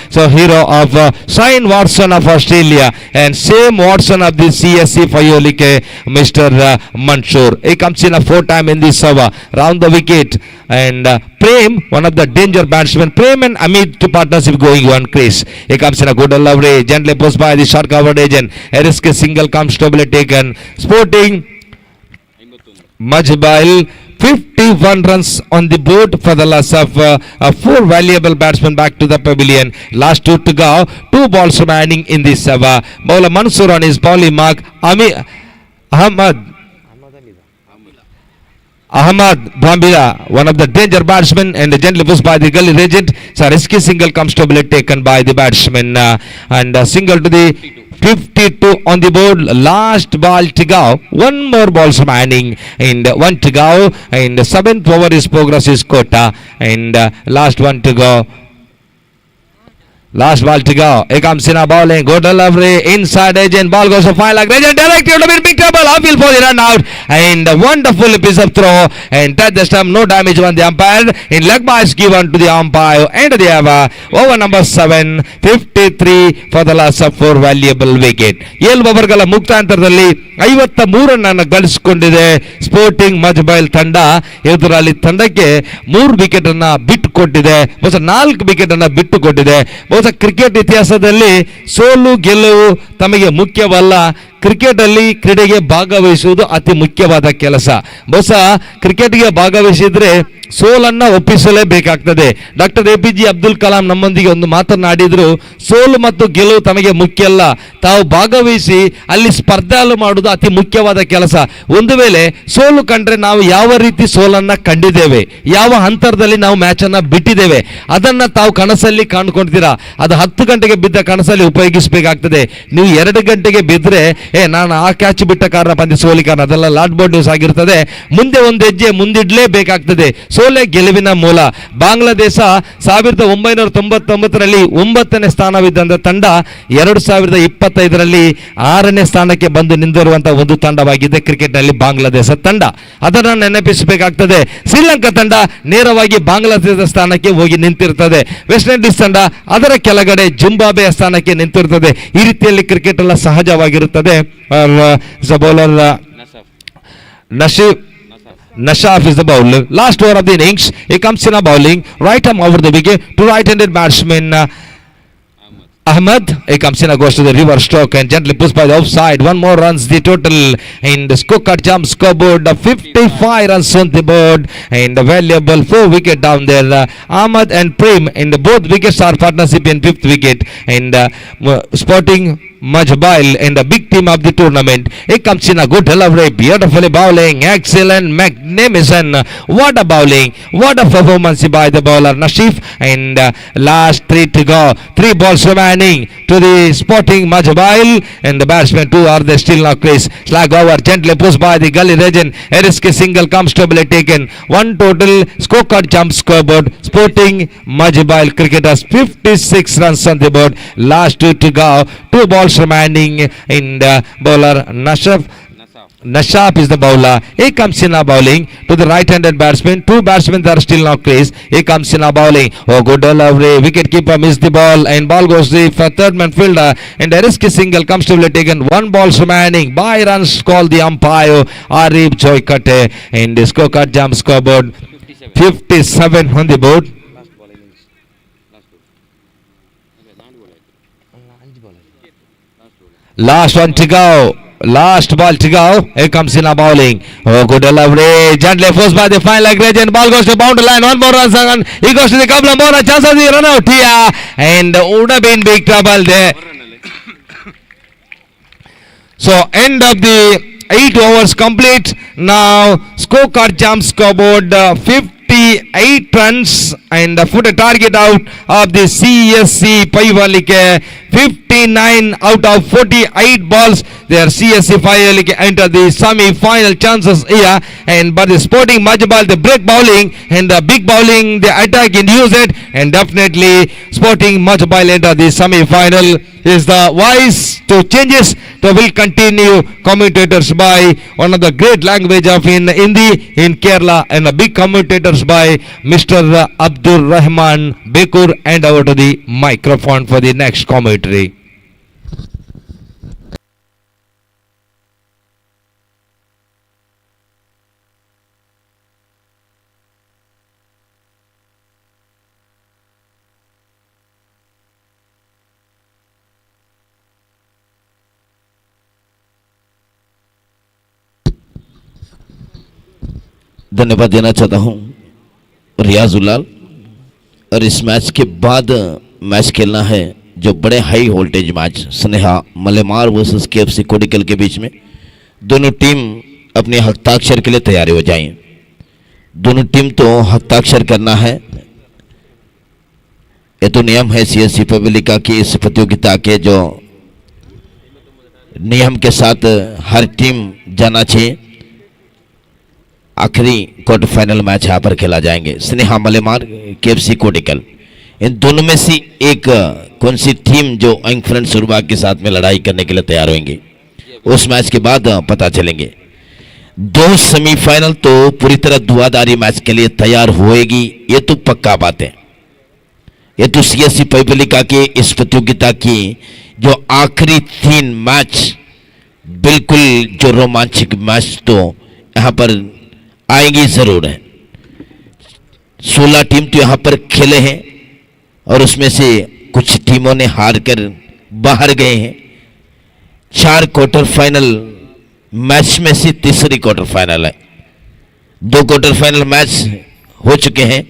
so hero of Shane Watson of Australia and same Watson of the CSC Paivalike, Mr. Mansoor. He comes in a 4-time in this round the wicket, and Prem, one of the danger batsmen, Prem and Amit to partnership going one crease. He comes in a good delivery, gently pushed by the short covered agent. A risky single comfortably taken. Sporting Majbail 51 runs on the board for the loss of 4 valuable batsmen back to the pavilion. Last 2 to go. 2 balls remaining in this bowler Mansoor on his bowling mark. Ahmad Brambila, one of the danger batsmen, and gently pushed by the gully regent. So risky single comfortably taken by the batsman, and single to the 52 on the board. Last ball to go. 1 more balls remaining, and 1 to go. And 7th over is progress is quota, and last 1 to go. Last ball to go. Here comes in a bowling. Good delivery. Inside edge and ball goes to fine like Regent. Directed to big trouble. Upfield for the run out. And a wonderful piece of throw. And touch the stump. No damage on the umpire. In leg bias given to the umpire. And the over number 7. 53 for the loss of 4 valuable wicket. 7 ಓವರ್ಗಳ ಮುಕ್ತಾಂತರದಲ್ಲಿ 53 ರನ್ನನ್ನು ಗಳಿಸಿಕೊಂಡಿದೆ sporting ಮಜ್ಬೈಲ್ ತಂಡ. ಇದರಲ್ಲಿ ತಂಡಕ್ಕೆ 3 wicket ಅನ್ನ ಬಿಟ್ಟು ಕೊಟ್ಟಿದೆ. ಬಹುಶಃ 4 wicket ಅನ್ನ ಬಿಟ್ಟು ಕೊಟ್ಟಿದೆ. ಕ್ರಿಕೆಟ್ ಇತಿಹಾಸದಲ್ಲಿ ಸೋಲು ಗೆಲುವು ತಮಗೆ ಮುಖ್ಯವಲ್ಲ. ಕ್ರಿಕೆಟ್ ಅಲ್ಲಿ ಕ್ರೀಡೆಗೆ ಭಾಗವಹಿಸುವುದು ಅತಿ ಮುಖ್ಯವಾದ ಕೆಲಸ. ಬಹುಶಃ ಕ್ರಿಕೆಟ್ಗೆ ಭಾಗವಹಿಸಿದ್ರೆ ಸೋಲನ್ನ ಒಪ್ಪಿಸಲೇಬೇಕಾಗ್ತದೆ. ಡಾಕ್ಟರ್ APJ ಅಬ್ದುಲ್ ಕಲಾಂ ನಮ್ಮೊಂದಿಗೆ ಒಂದು ಮಾತನಾಡಿದ್ರು, ಸೋಲು ಮತ್ತು ಗೆಲುವು ತಮಗೆ ಮುಖ್ಯ ಅಲ್ಲ, ತಾವು ಭಾಗವಹಿಸಿ ಅಲ್ಲಿ ಸ್ಪರ್ಧಾಲು ಮಾಡುವುದು ಅತಿ ಮುಖ್ಯವಾದ ಕೆಲಸ. ಒಂದು ವೇಳೆ ಸೋಲು ಕಂಡ್ರೆ ನಾವು ಯಾವ ರೀತಿ ಸೋಲನ್ನ ಕಂಡಿದ್ದೇವೆ, ಯಾವ ಹಂತದಲ್ಲಿ ನಾವು ಮ್ಯಾಚ್ ಅನ್ನ ಬಿಟ್ಟಿದ್ದೇವೆ, ಅದನ್ನ ತಾವು ಕನಸಲ್ಲಿ ಕಾಣ್ಕೊಳ್ತೀರಾ. ಅದು 10 ಗಂಟೆಗೆ ಬಿದ್ದ ಕನಸಲ್ಲಿ ಉಪಯೋಗಿಸಬೇಕಾಗ್ತದೆ. ನೀವು 2 ಗಂಟೆಗೆ ಬಿದ್ದರೆ ನಾನು ಆ ಕ್ಯಾಚ್ ಬಿಟ್ಟ ಕಾರಣ ಪಂದ್ಯ ಸೋಲಿ ಕಾರಣ, ಅದೆಲ್ಲ ಲಾಟ್ ಬೋರ್ಡ್ ನ್ಯೂಸ್ ಆಗಿರ್ತದೆ. ಮುಂದೆ ಒಂದು ಹೆಜ್ಜೆ ಮುಂದಿಡ್ಲೇಬೇಕಾಗ್ತದೆ. ಸೋಲೆ ಗೆಲುವಿನ ಮೂಲ. ಬಾಂಗ್ಲಾದೇಶ 1999ರಲ್ಲಿ 9ನೇ ಸ್ಥಾನವಿದ್ದಂಥ ತಂಡ 2025ರಲ್ಲಿ 6ನೇ ಸ್ಥಾನಕ್ಕೆ ಬಂದು ನಿಂತಿರುವಂತಹ ಒಂದು ತಂಡವಾಗಿದೆ ಕ್ರಿಕೆಟ್ನಲ್ಲಿ ಬಾಂಗ್ಲಾದೇಶ ತಂಡ. ಅದನ್ನು ನೆನಪಿಸಬೇಕಾಗ್ತದೆ. ಶ್ರೀಲಂಕಾ ತಂಡ ನೇರವಾಗಿ ಬಾಂಗ್ಲಾದೇಶ ಸ್ಥಾನಕ್ಕೆ ಹೋಗಿ ನಿಂತಿರ್ತದೆ. ವೆಸ್ಟ್ ಇಂಡೀಸ್ ತಂಡ ಅದರ ಕೆಳಗಡೆ ಜಿಂಬಾಬ್ವೆ ಸ್ಥಾನಕ್ಕೆ ನಿಂತಿರ್ತದೆ. ಈ ರೀತಿಯಲ್ಲಿ ಕ್ರಿಕೆಟ್ ಎಲ್ಲ ಸಹಜವಾಗಿರುತ್ತದೆ. Bowler Nashaf is the bowler. Last over of the innings, he comes in a bowling. Right arm over the wicket to right-handed batsman Ahmed. He comes in, goes to the reverse stroke and gently pushed by the offside. 1 more runs the total, and the scorecard jump scoreboard 55 runs on the board, and a valuable 4 wicket down there. Ahmed and Prem, and both wickets are partnership in 5th wicket, and Sporting Majbail and the big team of the tournament. He comes in a good delivery, beautifully bowling, excellent, magnificent. What a bowling, what a performance by the bowler Nashif. And last 3 to go, 3 balls remaining to the Sporting Majbail, and the batsmen 2 are they still not crease. Slag over, gently pushed by the gully legend. A risky single comfortably taken. 1 total scorecard jump scoreboard. Sporting Majbail cricketers 56 runs on the board. Last 2 to go, 2 balls remaining in the bowler Nashaf is the bowler. He comes in a bowling to the right-handed batsman. 2 batsmen are still not crease. He comes in a bowling. Oh, good delivery. Wicket keeper missed the ball, and ball goes to the third man fielder, and a risky single comfortably taken. 1 balls remaining. By runs called the umpire Arif Joykate, and the scorecard jump scoreboard 57 on the board. Last one to go. Last ball to go. Here comes in a bowling. Oh, good delivery. Gently forced by the fine leg legend. Ball goes to boundary line. 1 more run. He goes to the couple of more chances of the run out here. And would have been big trouble there. So end of the 8 overs complete. Now scorecard jump scoreboard 58 runs, and put a target out of the CSC Paivalike. 59 out of 48 balls. Their CSC Paivalike enter the semi-final chances here, and but the Sporting Majbal the break bowling and the big bowling the attack and use it and definitely sporting much violent at the semi-final is the wise to changes to will continue commentators by one of the great language of in Hindi in Kerla and the big commentators by Mr. Abdul Rahman Bekur, and over to the microphone for the next commentary.
धन्यवाद देना चाहता हूं रियाज उलाल। और इस match के बाद match खेलना है जो बड़े high voltage match Sneha Malemar versus KFC Kodikal के बीच में। दोनों टीम अपने हस्ताक्षर के लिए तैयार हो जाएं। दोनों टीम तो हस्ताक्षर करना है, ये तो नियम है सीएससी पब्लिका की इस प्रतियोगिता के जो नियम के साथ हर टीम जाना चाहिए। आखिरी क्वार्टर फाइनल मैच यहाँ पर खेला जाएंगे स्नेहा मलेमार केएफसी कोडिकल। इन दोनों में से एक कौन सी टीम जो अंग फ्रेंड सुरबा के साथ में लड़ाई करने के लिए तैयार होंगी उस मैच के बाद पता चलेंगे। दो सेमीफाइनल तो पूरी तरह धुआंधारी मैच के लिए तैयार होएगी, ये तो पक्का बात है। ये तो सीएससी पब्लिका के इस प्रतियोगिता की जो आखिरी 3 मैच बिल्कुल जो रोमांचक मैच तो यहाँ पर आएंगी जरूर है। 16 टीम तो यहां पर खेले हैं और उसमें से कुछ टीमों ने हार कर बाहर गए हैं। 4 क्वार्टर फाइनल मैच में से तीसरी क्वार्टर फाइनल है। 2 क्वार्टर फाइनल मैच हो चुके हैं,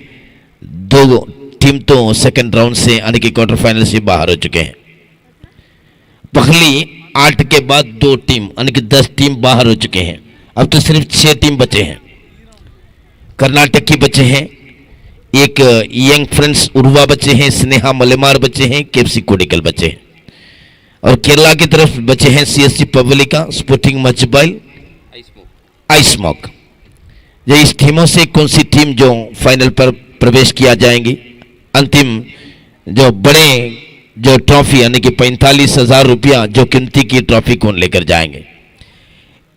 2 टीम तो सेकंड राउंड से यानी कि क्वार्टर फाइनल से बाहर हो चुके हैं। पहली 8 के बाद 2 टीम यानी कि 10 टीम बाहर हो चुके हैं। अब तो सिर्फ 6 टीम बचे हैं। कर्नाटक की बचे हैं, एक यंग फ्रेंड्स उर्वा बचे हैं, स्नेहा मलेमार बचे हैं, केएफसी कोडिकल बचे हैं। और केरला की तरफ बचे हैं सीएससी पब्लिका, स्पोर्टिंग मचबाइल, आइसमॉक। ये इस टीमों से कौन सी टीम जो फाइनल पर प्रवेश किया जाएंगी, अंतिम जो बड़े जो ट्रॉफी यानी कि 45,000 रुपया जो कीमती की ट्रॉफी कौन लेकर जाएंगे,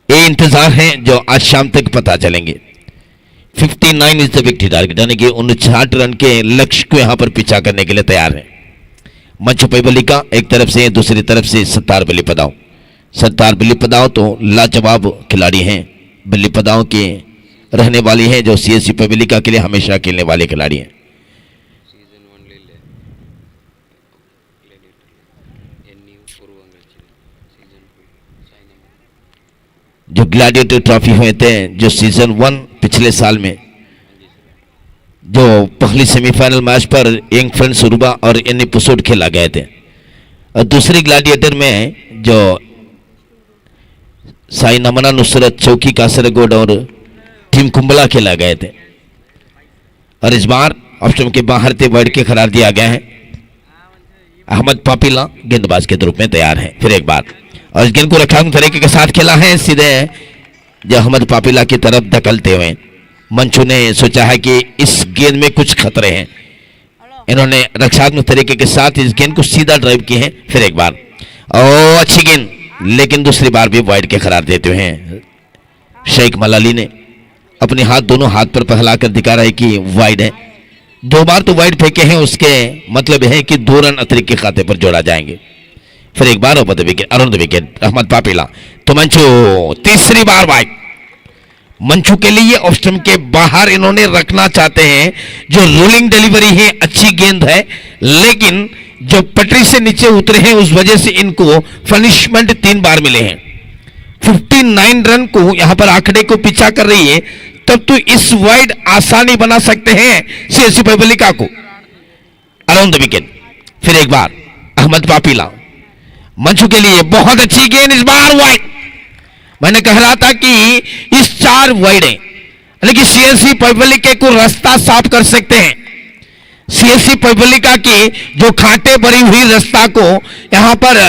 ये इंतजार है जो आज शाम तक पता चलेंगे। 59 इज द विक्ट्री टारगेट यानी कि 59 रन के लक्ष्य को यहां पर पीछा करने के लिए तैयार है। मंचू पब्लिका एक तरफ से, दूसरी तरफ से सत्तार बिल्ली पदाओ। सत्तार बिल्ली पदाओ तो लाजवाब खिलाड़ी हैं, बिल्ली पदाओ के रहने वाली हैं जो सीएससी पब्लिका के लिए हमेशा खेलने वाले खिलाड़ी हैं। जो ग्लैडिएटर ट्रॉफी हुए थे जो सीजन 1 पिछले साल में जो पहली सेमीफाइनल मैच पर यंग फ्रेंड्स उर्बा और एनी पुसोट खेला गए थे, और दूसरी ग्लैडिएटर में जो साई नमना नुसरत चौकी कासरगोड और टीम कुंबला खेला गए थे। और इस बार ऑप्शन के बाहर थे वर्ड के करार दिया गया है। अहमद पापीला गेंदबाज के रूप में तैयार है फिर एक बार, और इस गेंद को रक्षात्मक तरीके के साथ खेला है सीधे जो अहमद पापीला की तरफ धकलते हुए। मंचू ने सोचा है कि इस गेंद में कुछ खतरे हैं, इन्होंने रक्षात्मक तरीके के साथ इस गेंद को सीधा ड्राइव किए हैं फिर एक बार। और अच्छी गेंद, लेकिन दूसरी बार भी वाइड के करार देते हुए शेख मलाली ने अपने हाथ दोनों हाथ पर फैलाकर दिखा रहा है कि वाइड है। 2 बार तो वाइड फेंके हैं, उसके मतलब है कि 2 रन अतिरिक्त के खाते पर जोड़ा जाएंगे। फिर एक बार over the wicket, around the wicket Ahmed Papila तो मंचू तीसरी बार वाइड। मंचू के लिए ऑप्शन के बाहर इन्होंने रखना चाहते हैं। जो रोलिंग डिलीवरी है अच्छी गेंद है, लेकिन जो पटरी से नीचे उतरे हैं उस वजह से इनको पनिशमेंट 3 बार मिले हैं। 59 रन को यहां पर आंकड़े को पीछा कर रही है, तब तो इस वाइड आसानी बना सकते हैं सीएससी पब्लिका को। अराउंड द विकेट फिर एक बार अहमद पापीला मंचू के लिए बहुत अच्छी गेंद, इस बार वाइड। मैंने कह रहा था कि इस 4 वाइडें लेकिन सीएससी पब्लिका को रास्ता साफ कर सकते हैं। सीएससी पब्लिका की जो खाटे भरी हुई रास्ता को यहां पर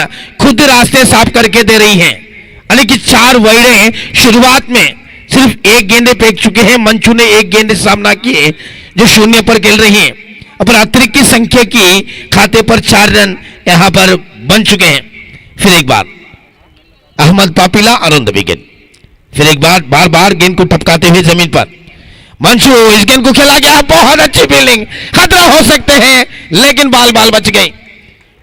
खुद रास्ते साफ करके दे रही हैं। यानी कि 4 वाइडें शुरुआत में सिर्फ 1 गेंदे फेंक चुके हैं। मंचू ने 1 गेंदे सामना किए जो 0 पर खेल रही हैं। अब अतिरिक्त की संख्या की खाते पर 4 रन यहां पर बन चुके हैं। फिर एक बार अहमद पापीला अरुण विकेट। फिर एक बार बार बार गेंद को टपकाते हुए जमीन पर मंशू, इस गेंद को खेला गया, बहुत अच्छी फील्डिंग, खतरा हो सकते हैं लेकिन बाल बच गई।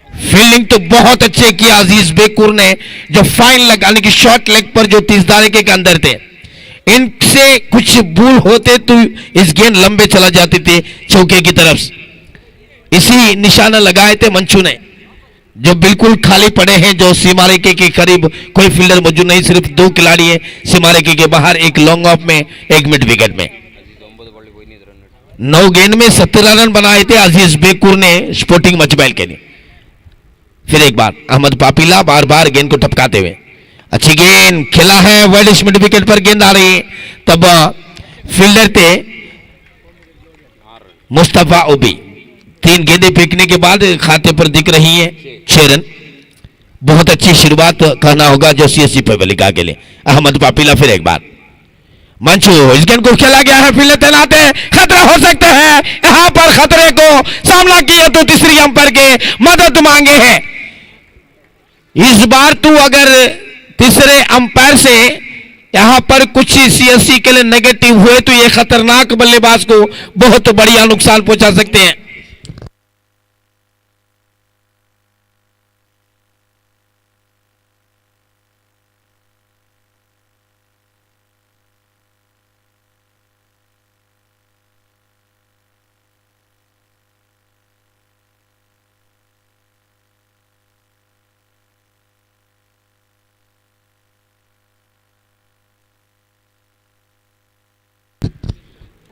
फील्डिंग तो बहुत अच्छे किया अजीज बेकुर ने, जो फाइन लेग यानी कि शॉर्ट लेग पर जो 30 दायरे के अंदर थे, इनसे कुछ भूल होते तो इस गेंद लंबे चला जाते थे चौके की तरफ। इसी निशाना लगाए थे मंचू ने, जो बिल्कुल खाली पड़े हैं, जो सीमा रेखे के करीब कोई फील्डर मौजूद नहीं, सिर्फ 2 खिलाड़ी है सीमा रेखे के बाहर, एक लॉन्ग ऑफ में, एक मिड विकेट में। 9 गेंद में 17 रन बनाए थे अजीज बेकुर ने स्पोर्टिंग मचबैल के लिए। फिर एक बार अहमद पापीला बार बार गेंद को टपकाते हुए, अच्छी गेंद खेला है, वाइड मिड विकेट पर गेंद आ रही है। तब फील्डर थे मुस्तफा ओबी, 3 गेंदें फेंकने के बाद खाते पर दिख रही है 6 रन। बहुत अच्छी शुरुआत कहना होगा जो सीएससी पवेलिका के लिए। अहमद पापीला फिर एक बार मंचू, इस गेंद को खेला गया है, फील्डर तैनात है, खतरा हो सकता है, यहां पर खतरे को सामना किया तो तीसरी अंपायर के मदद मांगे हैं। इस बार तो अगर तीसरे अंपायर से यहां पर कुछ सीएससी के लिए नेगेटिव हुए तो ये खतरनाक बल्लेबाज को बहुत बढ़िया नुकसान पहुंचा सकते हैं।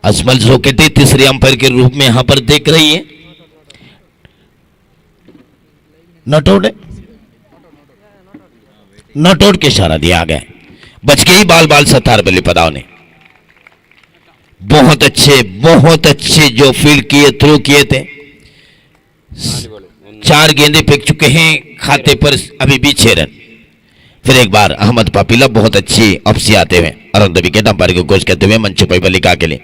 अजमल जोकेटी तीसरे अंपायर के रूप में यहां पर देख रही है, नॉट आउट है, नॉट आउट के इशारा दिया गया, बच गई बाल 17 बल्ले पदाव ने। बहुत अच्छे जो फील्ड किए, थ्रो किए थे, 4 गेंदें फेंक चुके हैं, खाते पर अभी भी 6 रन। फिर एक बार अहमद पापीला बहुत अच्छी अपसी आते हुए अरुण विकेट अंपायर को कोच करते हुए मंचू पैबलिका के लिए।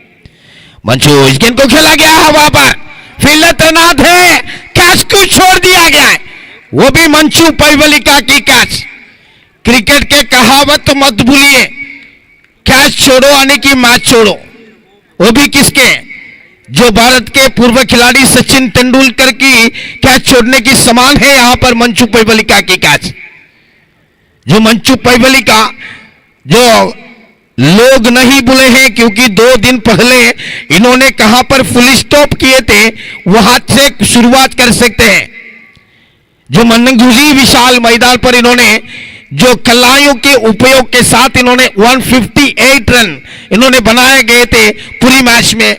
मंचू, इस गेंद को खेला गया हवा पर, फील्डर तैनात है, कैच को छोड़ दिया गया है, वो भी मंचू पैबलिका की कैच। क्रिकेट के कहावत मत भूलिए, कैच छोड़ो यानी कि मैच छोड़ो, वो भी किसके, जो भारत के पूर्व खिलाड़ी सचिन तेंदुलकर की कैच छोड़ने की समान है यहां पर मंचू पैबलिका की कैच। जो मंचू पैबलिका जो लोग नहीं भूले हैं, क्योंकि 2 दिन पहले इन्होंने कहां पर फुल स्टॉप किए थे वहां से शुरुआत कर सकते हैं। जो मनंगुली विशाल मैदान पर इन्होंने जो कलाइयों के उपयोग के साथ इन्होंने 158 रन इन्होंने बनाए गए थे पूरी मैच में,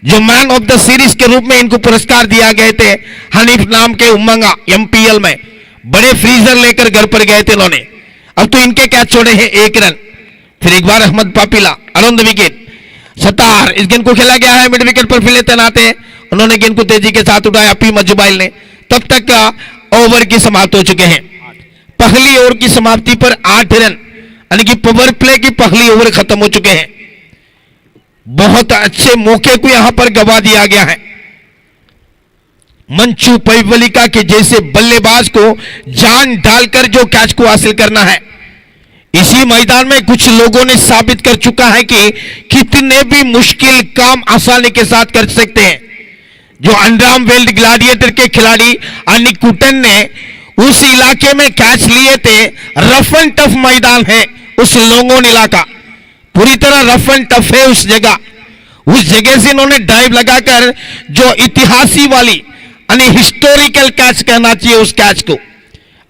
जो मैन ऑफ द सीरीज के रूप में इनको पुरस्कार दिया गए थे हनीफ नाम के उमंगा एमपीएल में, बड़े फ्रीजर लेकर घर पर गए थे इन्होंने। अब तो इनके कैच छोड़े हैं 1 रन। फिर एक बार अहमद पापीला अरुण विकेट, सतार, इस गेंद को खेला गया है, मिड विकेट पर फील्डर तैनात है, उन्होंने गेंद को तेजी के साथ उठाया पी मजुबाइल ने। तब तक ओवर की समाप्त हो चुके हैं। पहली ओवर की समाप्ति पर 8 रन यानी कि पावर प्ले की पहली ओवर खत्म हो चुके हैं। बहुत अच्छे मौके को यहां पर गवा दिया गया है। मंचू पैबलिका के जैसे बल्लेबाज को जान डालकर जो कैच को हासिल करना है, इसी मैदान में कुछ लोगों ने साबित कर चुका है कि कितने भी मुश्किल काम आसानी के साथ कर सकते हैं। जो अंडरआर्म वेल्ड ग्लैडिएटर के खिलाड़ी अनिकुटन ने उस इलाके में कैच लिए थे, रफ एंड टफ मैदान है उस लोंगोन इलाका, पूरी तरह रफ एंड टफ है उस जगह से इन्होंने डाइव लगाकर जो इतिहासी वाली यानी हिस्टोरिकल कैच कहना चाहिए उस कैच को।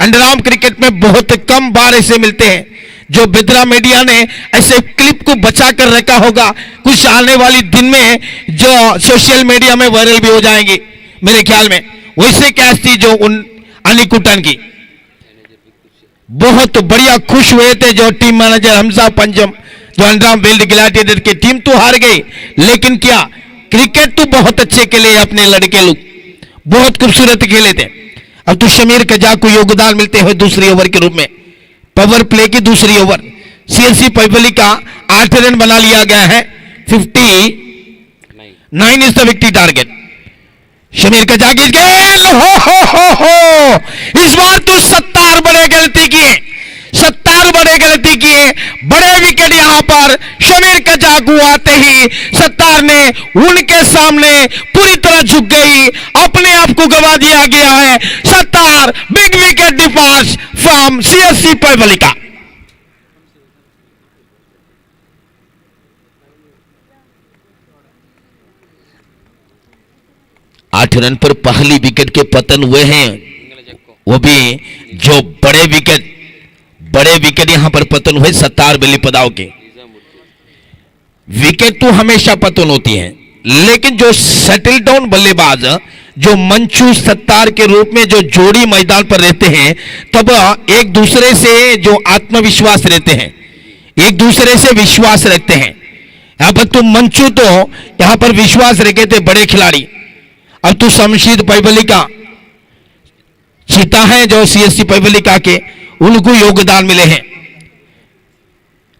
अंडरआर्म क्रिकेट में बहुत कम बार ऐसे मिलते हैं। जो बेद्रा मीडिया ने ऐसे क्लिप को बचा कर रखा होगा, कुछ आने वाली दिन में जो सोशल मीडिया में वायरल भी हो जाएंगी मेरे ख्याल में, वैसे कैच थी जो उन अनिकुटन की। बहुत बढ़िया खुश हुए थे जो टीम मैनेजर हमजा पंजम, जो अंडरआर्म वेल्ड ग्लैडिएटर की टीम तो हार गई, लेकिन क्या क्रिकेट तो बहुत अच्छे खेले अपने लड़के लोग, बहुत खूबसूरत खेले थे। अब तो शमीर कजा को योगदान मिलते हुए दूसरी ओवर के रूप में, पावर प्ले की दूसरी ओवर, सीएलसी पैबलिका 8 रन बना लिया गया है, 59 is the victory target. Shamir का जागीर गेंद, हो इस बार तो 70 बड़े गलती किए, 70 बड़े गलती किए, बड़े विकेट यहां पर शमीर का जागू आते ही 70 ने उनके सामने पूरी तरह झुक गई, अपने आप को गवा दिया गया है। 70 big wicket depart from CSC Paivalika. 8 run पर पहली विकेट के पतन हुए हैं, वो भी जो बड़े विकेट यहां पर पतन हुए 70 बल्ली पदाव के। विकेट तो हमेशा पतन होती है, लेकिन जो सेटल डाउन बल्लेबाज जो मंचू 70 के रूप में जो जोड़ी मैदान पर रहते हैं, तब एक दूसरे से जो आत्मविश्वास रहते हैं, एक दूसरे से विश्वास रखते हैं। यहां पर तो मंचू तो यहां पर विश्वास रखे थे बड़े खिलाड़ी, अब तो शमशीद पैवलिका चीता है जो सीएससी पैवलिका के, उनको योगदान मिले हैं।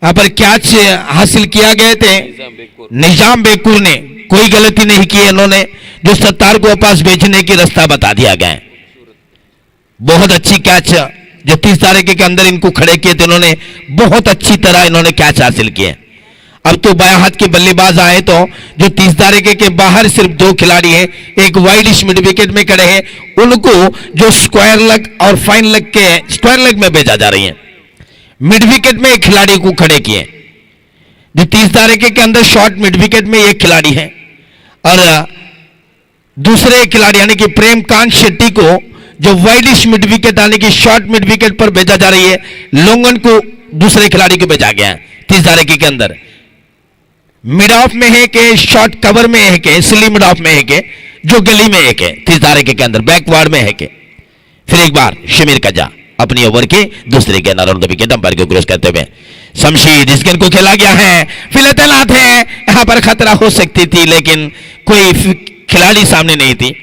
यहां पर कैच हासिल किया गए थे निजाम बेकुर ने, कोई गलती नहीं की इन्होंने, जो 70 को वापस भेजने की रास्ता बता दिया गया है। बहुत अच्छी कैच जो 30 तारीख के अंदर इनको खड़े किए थे इन्होंने, बहुत अच्छी तरह इन्होंने कैच हासिल किए। अब तो बाएं हाथ के बल्लेबाज आए तो जो 30 तारीख के बाहर सिर्फ 2 खिलाड़ी हैं, एक वाइडिश मिड विकेट में खड़े हैं, उनको जो स्क्वायर लेग और फाइन लेग के स्क्वायर लेग में भेजा जा रही है। मिड विकेट में एक खिलाड़ी को खड़े किए, जो 30 तारीख के अंदर शॉर्ट मिड विकेट में एक खिलाड़ी है, और दूसरे खिलाड़ी यानी कि प्रेमकांत शेट्टी को जो वाइडिश मिड विकेट यानी कि शॉर्ट मिड विकेट पर भेजा जा रही है, लोंगन को दूसरे खिलाड़ी को भेजा गया है 30 तारीख के अंदर। मिड ऑफ में है कि शॉर्ट कवर में है कि स्ली मिड ऑफ में है कि जो गली में है कि 30 तारीख के अंदर बैकवर्ड में है कि। फिर एक बार शमीर कजा अपनी ओवर के दूसरे गेंद अराउंड द विकेट अंपायर को क्रॉस करते हुए शमशीद, इस गेंद को खेला गया है, फिलहाल है यहां पर खतरा हो सकती थी, लेकिन कोई खिलाड़ी सामने नहीं थी।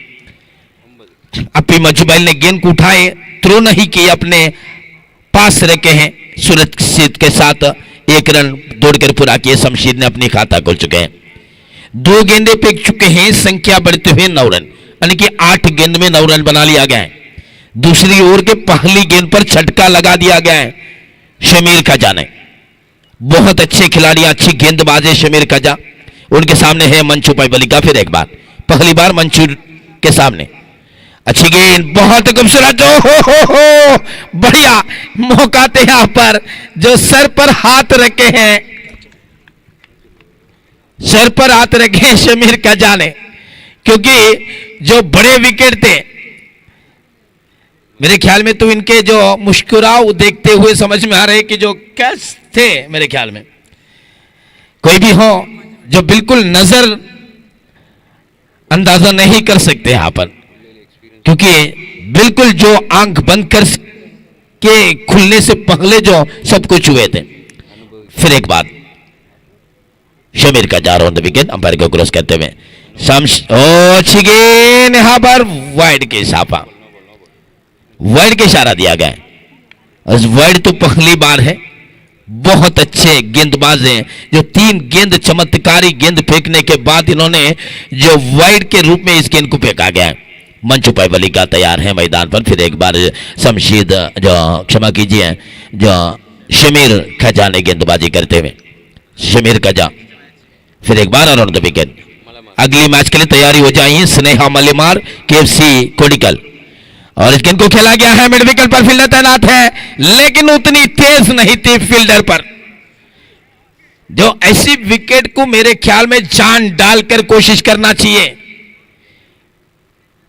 अपी मजुबैल ने गेंद को उठाए, थ्रो नहीं किए, अपने पास रखे हैं सुरक्षित के साथ, 1 रन दौड़कर पूरा किए। शमशीद ने अपनी खाता खोल चुके हैं, 2 गेंदे फेंक चुके हैं, संख्या बढ़ते हुए 9 रन, यानी कि 8 गेंद में 9 रन बना लिया गया है। दूसरी ओवर के पहली गेंद पर छटका लगा दिया गया है शमीर खजा ने। बहुत अच्छे खिलाड़ी, अच्छी गेंदबाज है शमीर खजा, उनके सामने है मंचू पैवलिका। फिर एक बार पहली बार मंचू के सामने अच्छी गेंद, बहुत खूबसूरत, हो बढ़िया मौका थे यहां पर, जो सर पर हाथ रखे हैं, सर पर हाथ रखे हैं शमीर खजा ने, क्योंकि जो बड़े विकेट थे मेरे ख्याल में तो इनके जो मुस्कुराव देखते हुए समझ में आ रहे कि जो कैच थे, मेरे ख्याल में कोई भी हो जो बिल्कुल नजर अंदाजा नहीं कर सकते यहां पर, क्योंकि बिल्कुल जो आंख बंद कर के खुलने से पहले जो सब कुछ हुए थे। फिर एक बार शमीर का जा रहा विकेट अंपायर को क्रॉस करते हुए अच्छी गेंद, यहां पर वाइड के साफा, वाइड के इशारा दिया गया है। वाइड तो पहली बार है, बहुत अच्छे गेंदबाज हैं, जो 3 गेंद चमत्कारी गेंद फेंकने के बाद इन्होंने जो वाइड के रूप में इस गेंद को फेंका गया है। मंचू पैवलिका तैयार है मैदान पर। फिर एक बार शमशीद जो क्षमा कीजिए जो शमीर खजा ने गेंदबाजी करते हुए, शमीर खजा फिर एक बार अराउंड द विकेट। अगली मैच के लिए तैयारी हो जाइए स्नेहा मलिमार केएफसी कोडिकल, और इस गेंद को खेला गया है मिड विकेट पर, फील्डर तैनात है, लेकिन उतनी तेज नहीं थी फील्डर पर, जो ऐसी विकेट को मेरे ख्याल में जान डालकर कोशिश करना चाहिए।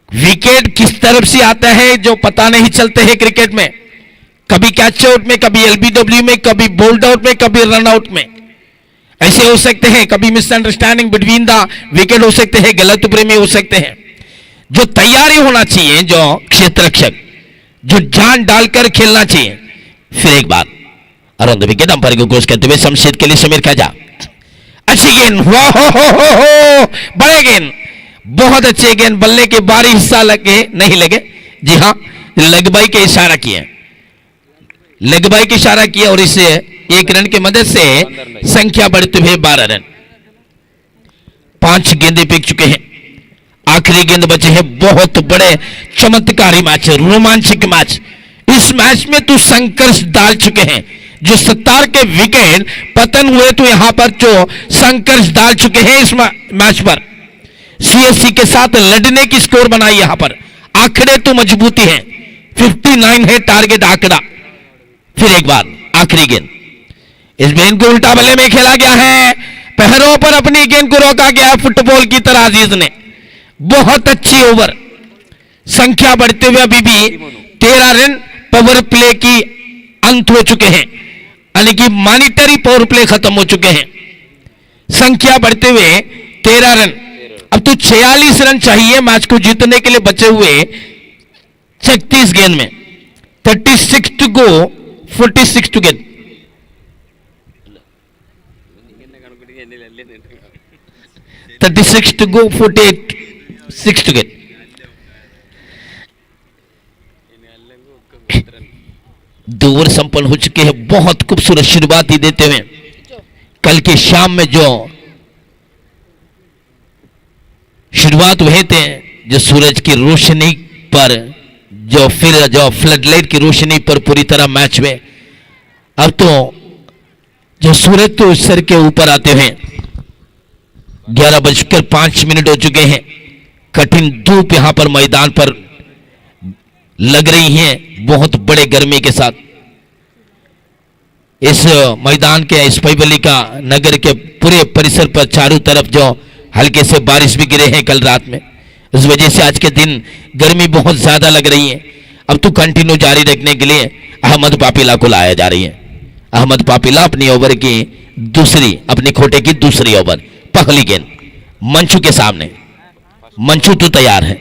विकेट किस तरफ से आता है जो पता नहीं चलते हैं क्रिकेट में, कभी कैच आउट में, कभी एलबीडब्ल्यू में, कभी बोल्ड आउट में, कभी रन आउट में, ऐसे हो सकते हैं, कभी मिसअंडरस्टैंडिंग बिटवीन द विकेट हो सकते हैं, गलत प्रेमी हो सकते हैं। जो तैयारी होना चाहिए, जो क्षेत्ररक्षक जो जान डालकर खेलना चाहिए। फिर एक बार अराउंड द विकेट अंपायर को क्रॉस करते हुए शमशीद के लिए शमीर खजा, अच्छी गेंद, हो बड़े गेंद, बहुत अच्छे गेंद, बल्ले के बाहरी हिस्सा लगे नहीं लगे, जी हाँ लेग बाई के इशारा किए, लेग बाई के इशारा किया, और इससे 1 रन की मदद से संख्या बढ़ते हुए 12 रन। 5 गेंदे फेंक चुके हैं, आखिरी गेंद बचे हैं, बहुत बड़े चमत्कारी मैच है, रोमांचक मैच। इस मैच में तो संघर्ष डाल चुके हैं, जो 70 के विकेट पतन हुए तो यहां पर जो संघर्ष डाल चुके हैं इस मैच पर, सीएससी के साथ लड़ने की स्कोर बनाई। यहां पर आंकड़े तो मजबूती है, 59 है टारगेट आंकड़ा। फिर एक बार आखिरी गेंद, इस गेंद को उल्टा बल्ले में खेला गया है, पैरों पर अपनी गेंद को रोका गया है फुटबॉल की तरह अजीज ने। बहुत अच्छी ओवर, संख्या बढ़ते हुए अभी भी 13 रन पावर प्ले की अंत हो चुके हैं, यानी कि मॉनिटरी पावर प्ले खत्म हो चुके हैं। संख्या बढ़ते हुए 13 रन, अब तो 46 रन चाहिए मैच को जीतने के लिए बचे हुए 36 गेंद में। 36 टू गो, 46 टू गेंद। टू गो, 46 टू गेंद। दो ओवर संपन्न हो चुके हैं, बहुत खूबसूरत शुरुआत ही देते हुए कल के शाम में जो शुरुआत हुए थे, जो सूरज की रोशनी पर जो फ्लडलाइट की रोशनी पर पूरी तरह मैच हुए, अब तो जो सूरज तो सर के ऊपर आते हैं 11:05 हो चुके हैं। कठिन धूप यहां पर मैदान पर लग रही है, बहुत बड़े गर्मी के साथ। इस मैदान के, इस पैवलिका नगर के पूरे परिसर पर चारों तरफ जो हल्के से बारिश भी गिरे हैं कल रात में, इस वजह से आज के दिन गर्मी बहुत ज्यादा लग रही है। अब तो कंटिन्यू जारी रखने के लिए अहमद पापीला को लाया जा रही है। अहमद पापीला अपनी ओवर की दूसरी, अपनी खोटे की दूसरी ओवर, पहली गेंद मंचू के सामने। मंचू तो तैयार है,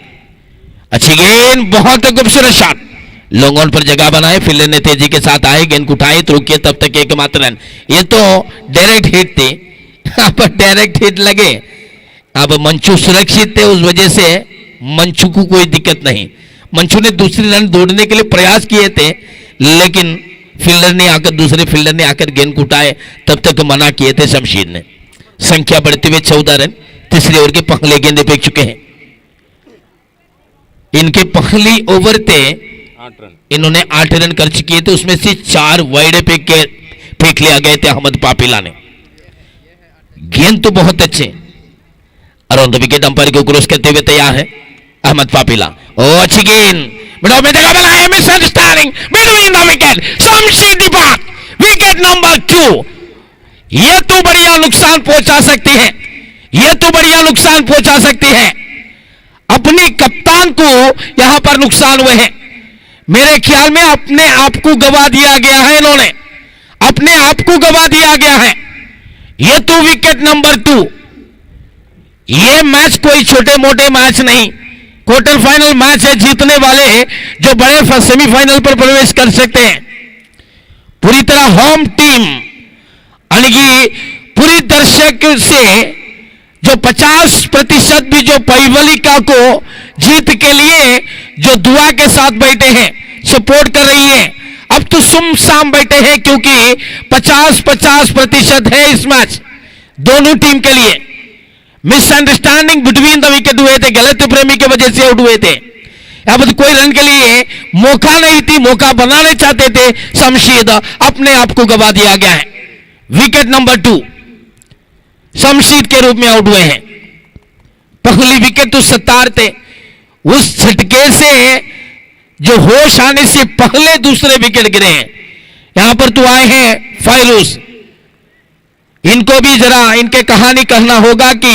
अच्छी गेंद, बहुत खूबसूरत शॉट, लॉन्ग ऑन पर जगह बनाए, फील्डर ने तेजी के साथ आए, गेंद को उठाए तो रुकिए, तब तक एकमात्र रन। ये तो डायरेक्ट हिट थी, अब डायरेक्ट हिट लगे, अब मंचू सुरक्षित थे, उस वजह से मंचू को कोई दिक्कत नहीं। मंचू ने दूसरी रन दौड़ने के लिए प्रयास किए थे, लेकिन फील्डर ने आकर, दूसरे फील्डर ने आकर गेंद को उठाए, तब तक मना किए थे शमशीर ने। संख्या बढ़ते हुए 14 रन, तीसरे ओवर के पहले गेंदे फेंक चुके हैं। इनके पहली ओवर थे, इन्होंने 8 रन खर्च किए थे, उसमें से 4 वाइड फेंक लिया गए थे अहमद पापीला ने। गेंद तो बहुत अच्छे, अराउंड द विकेट अंपायर को क्रॉस करते हुए तैयार है अहमद पापीला। ओ अच्छी गेंद, मिडल में जगह बनाए, misunderstanding between the wicket, Shamshir Deepak, wicket number 2। ये तो बढ़िया नुकसान पहुंचा सकती है, ये तो बढ़िया नुकसान पहुंचा सकती है। अपनी कप्तान को यहां पर नुकसान हुए हैं, मेरे ख्याल में अपने आप को गवा दिया गया है, इन्होंने अपने आप को गवा दिया गया है। ये तो विकेट नंबर 2। ये मैच कोई छोटे मोटे मैच नहीं, क्वार्टर फाइनल मैच है, जीतने वाले जो बड़े सेमीफाइनल पर प्रवेश कर सकते हैं। पूरी तरह होम टीम, यानी कि पूरी दर्शक से जो 50% भी जो पैवलिका को जीत के लिए जो दुआ के साथ बैठे हैं, सपोर्ट कर रही है, अब तो सुमसाम बैठे हैं, क्योंकि 50-50% है इस मैच दोनों टीम के लिए। मिसअंडरस्टैंडिंग बिटवीन द विकेट हुए थे, गलत प्रेमी की वजह से आउट हुए थे। अब तो कोई रन के लिए मौका नहीं थी, मौका बनाने चाहते थे, शमशीद अपने आप को गवा दिया गया है। विकेट नंबर 2 शमशीद के रूप में आउट हुए हैं। पहली विकेट तो 70 थे, उस झटके से जो होश आने से पहले दूसरे विकेट गिरे हैं। यहां पर तो आए हैं फायरूज, इनको भी जरा इनके कहानी कहना होगा कि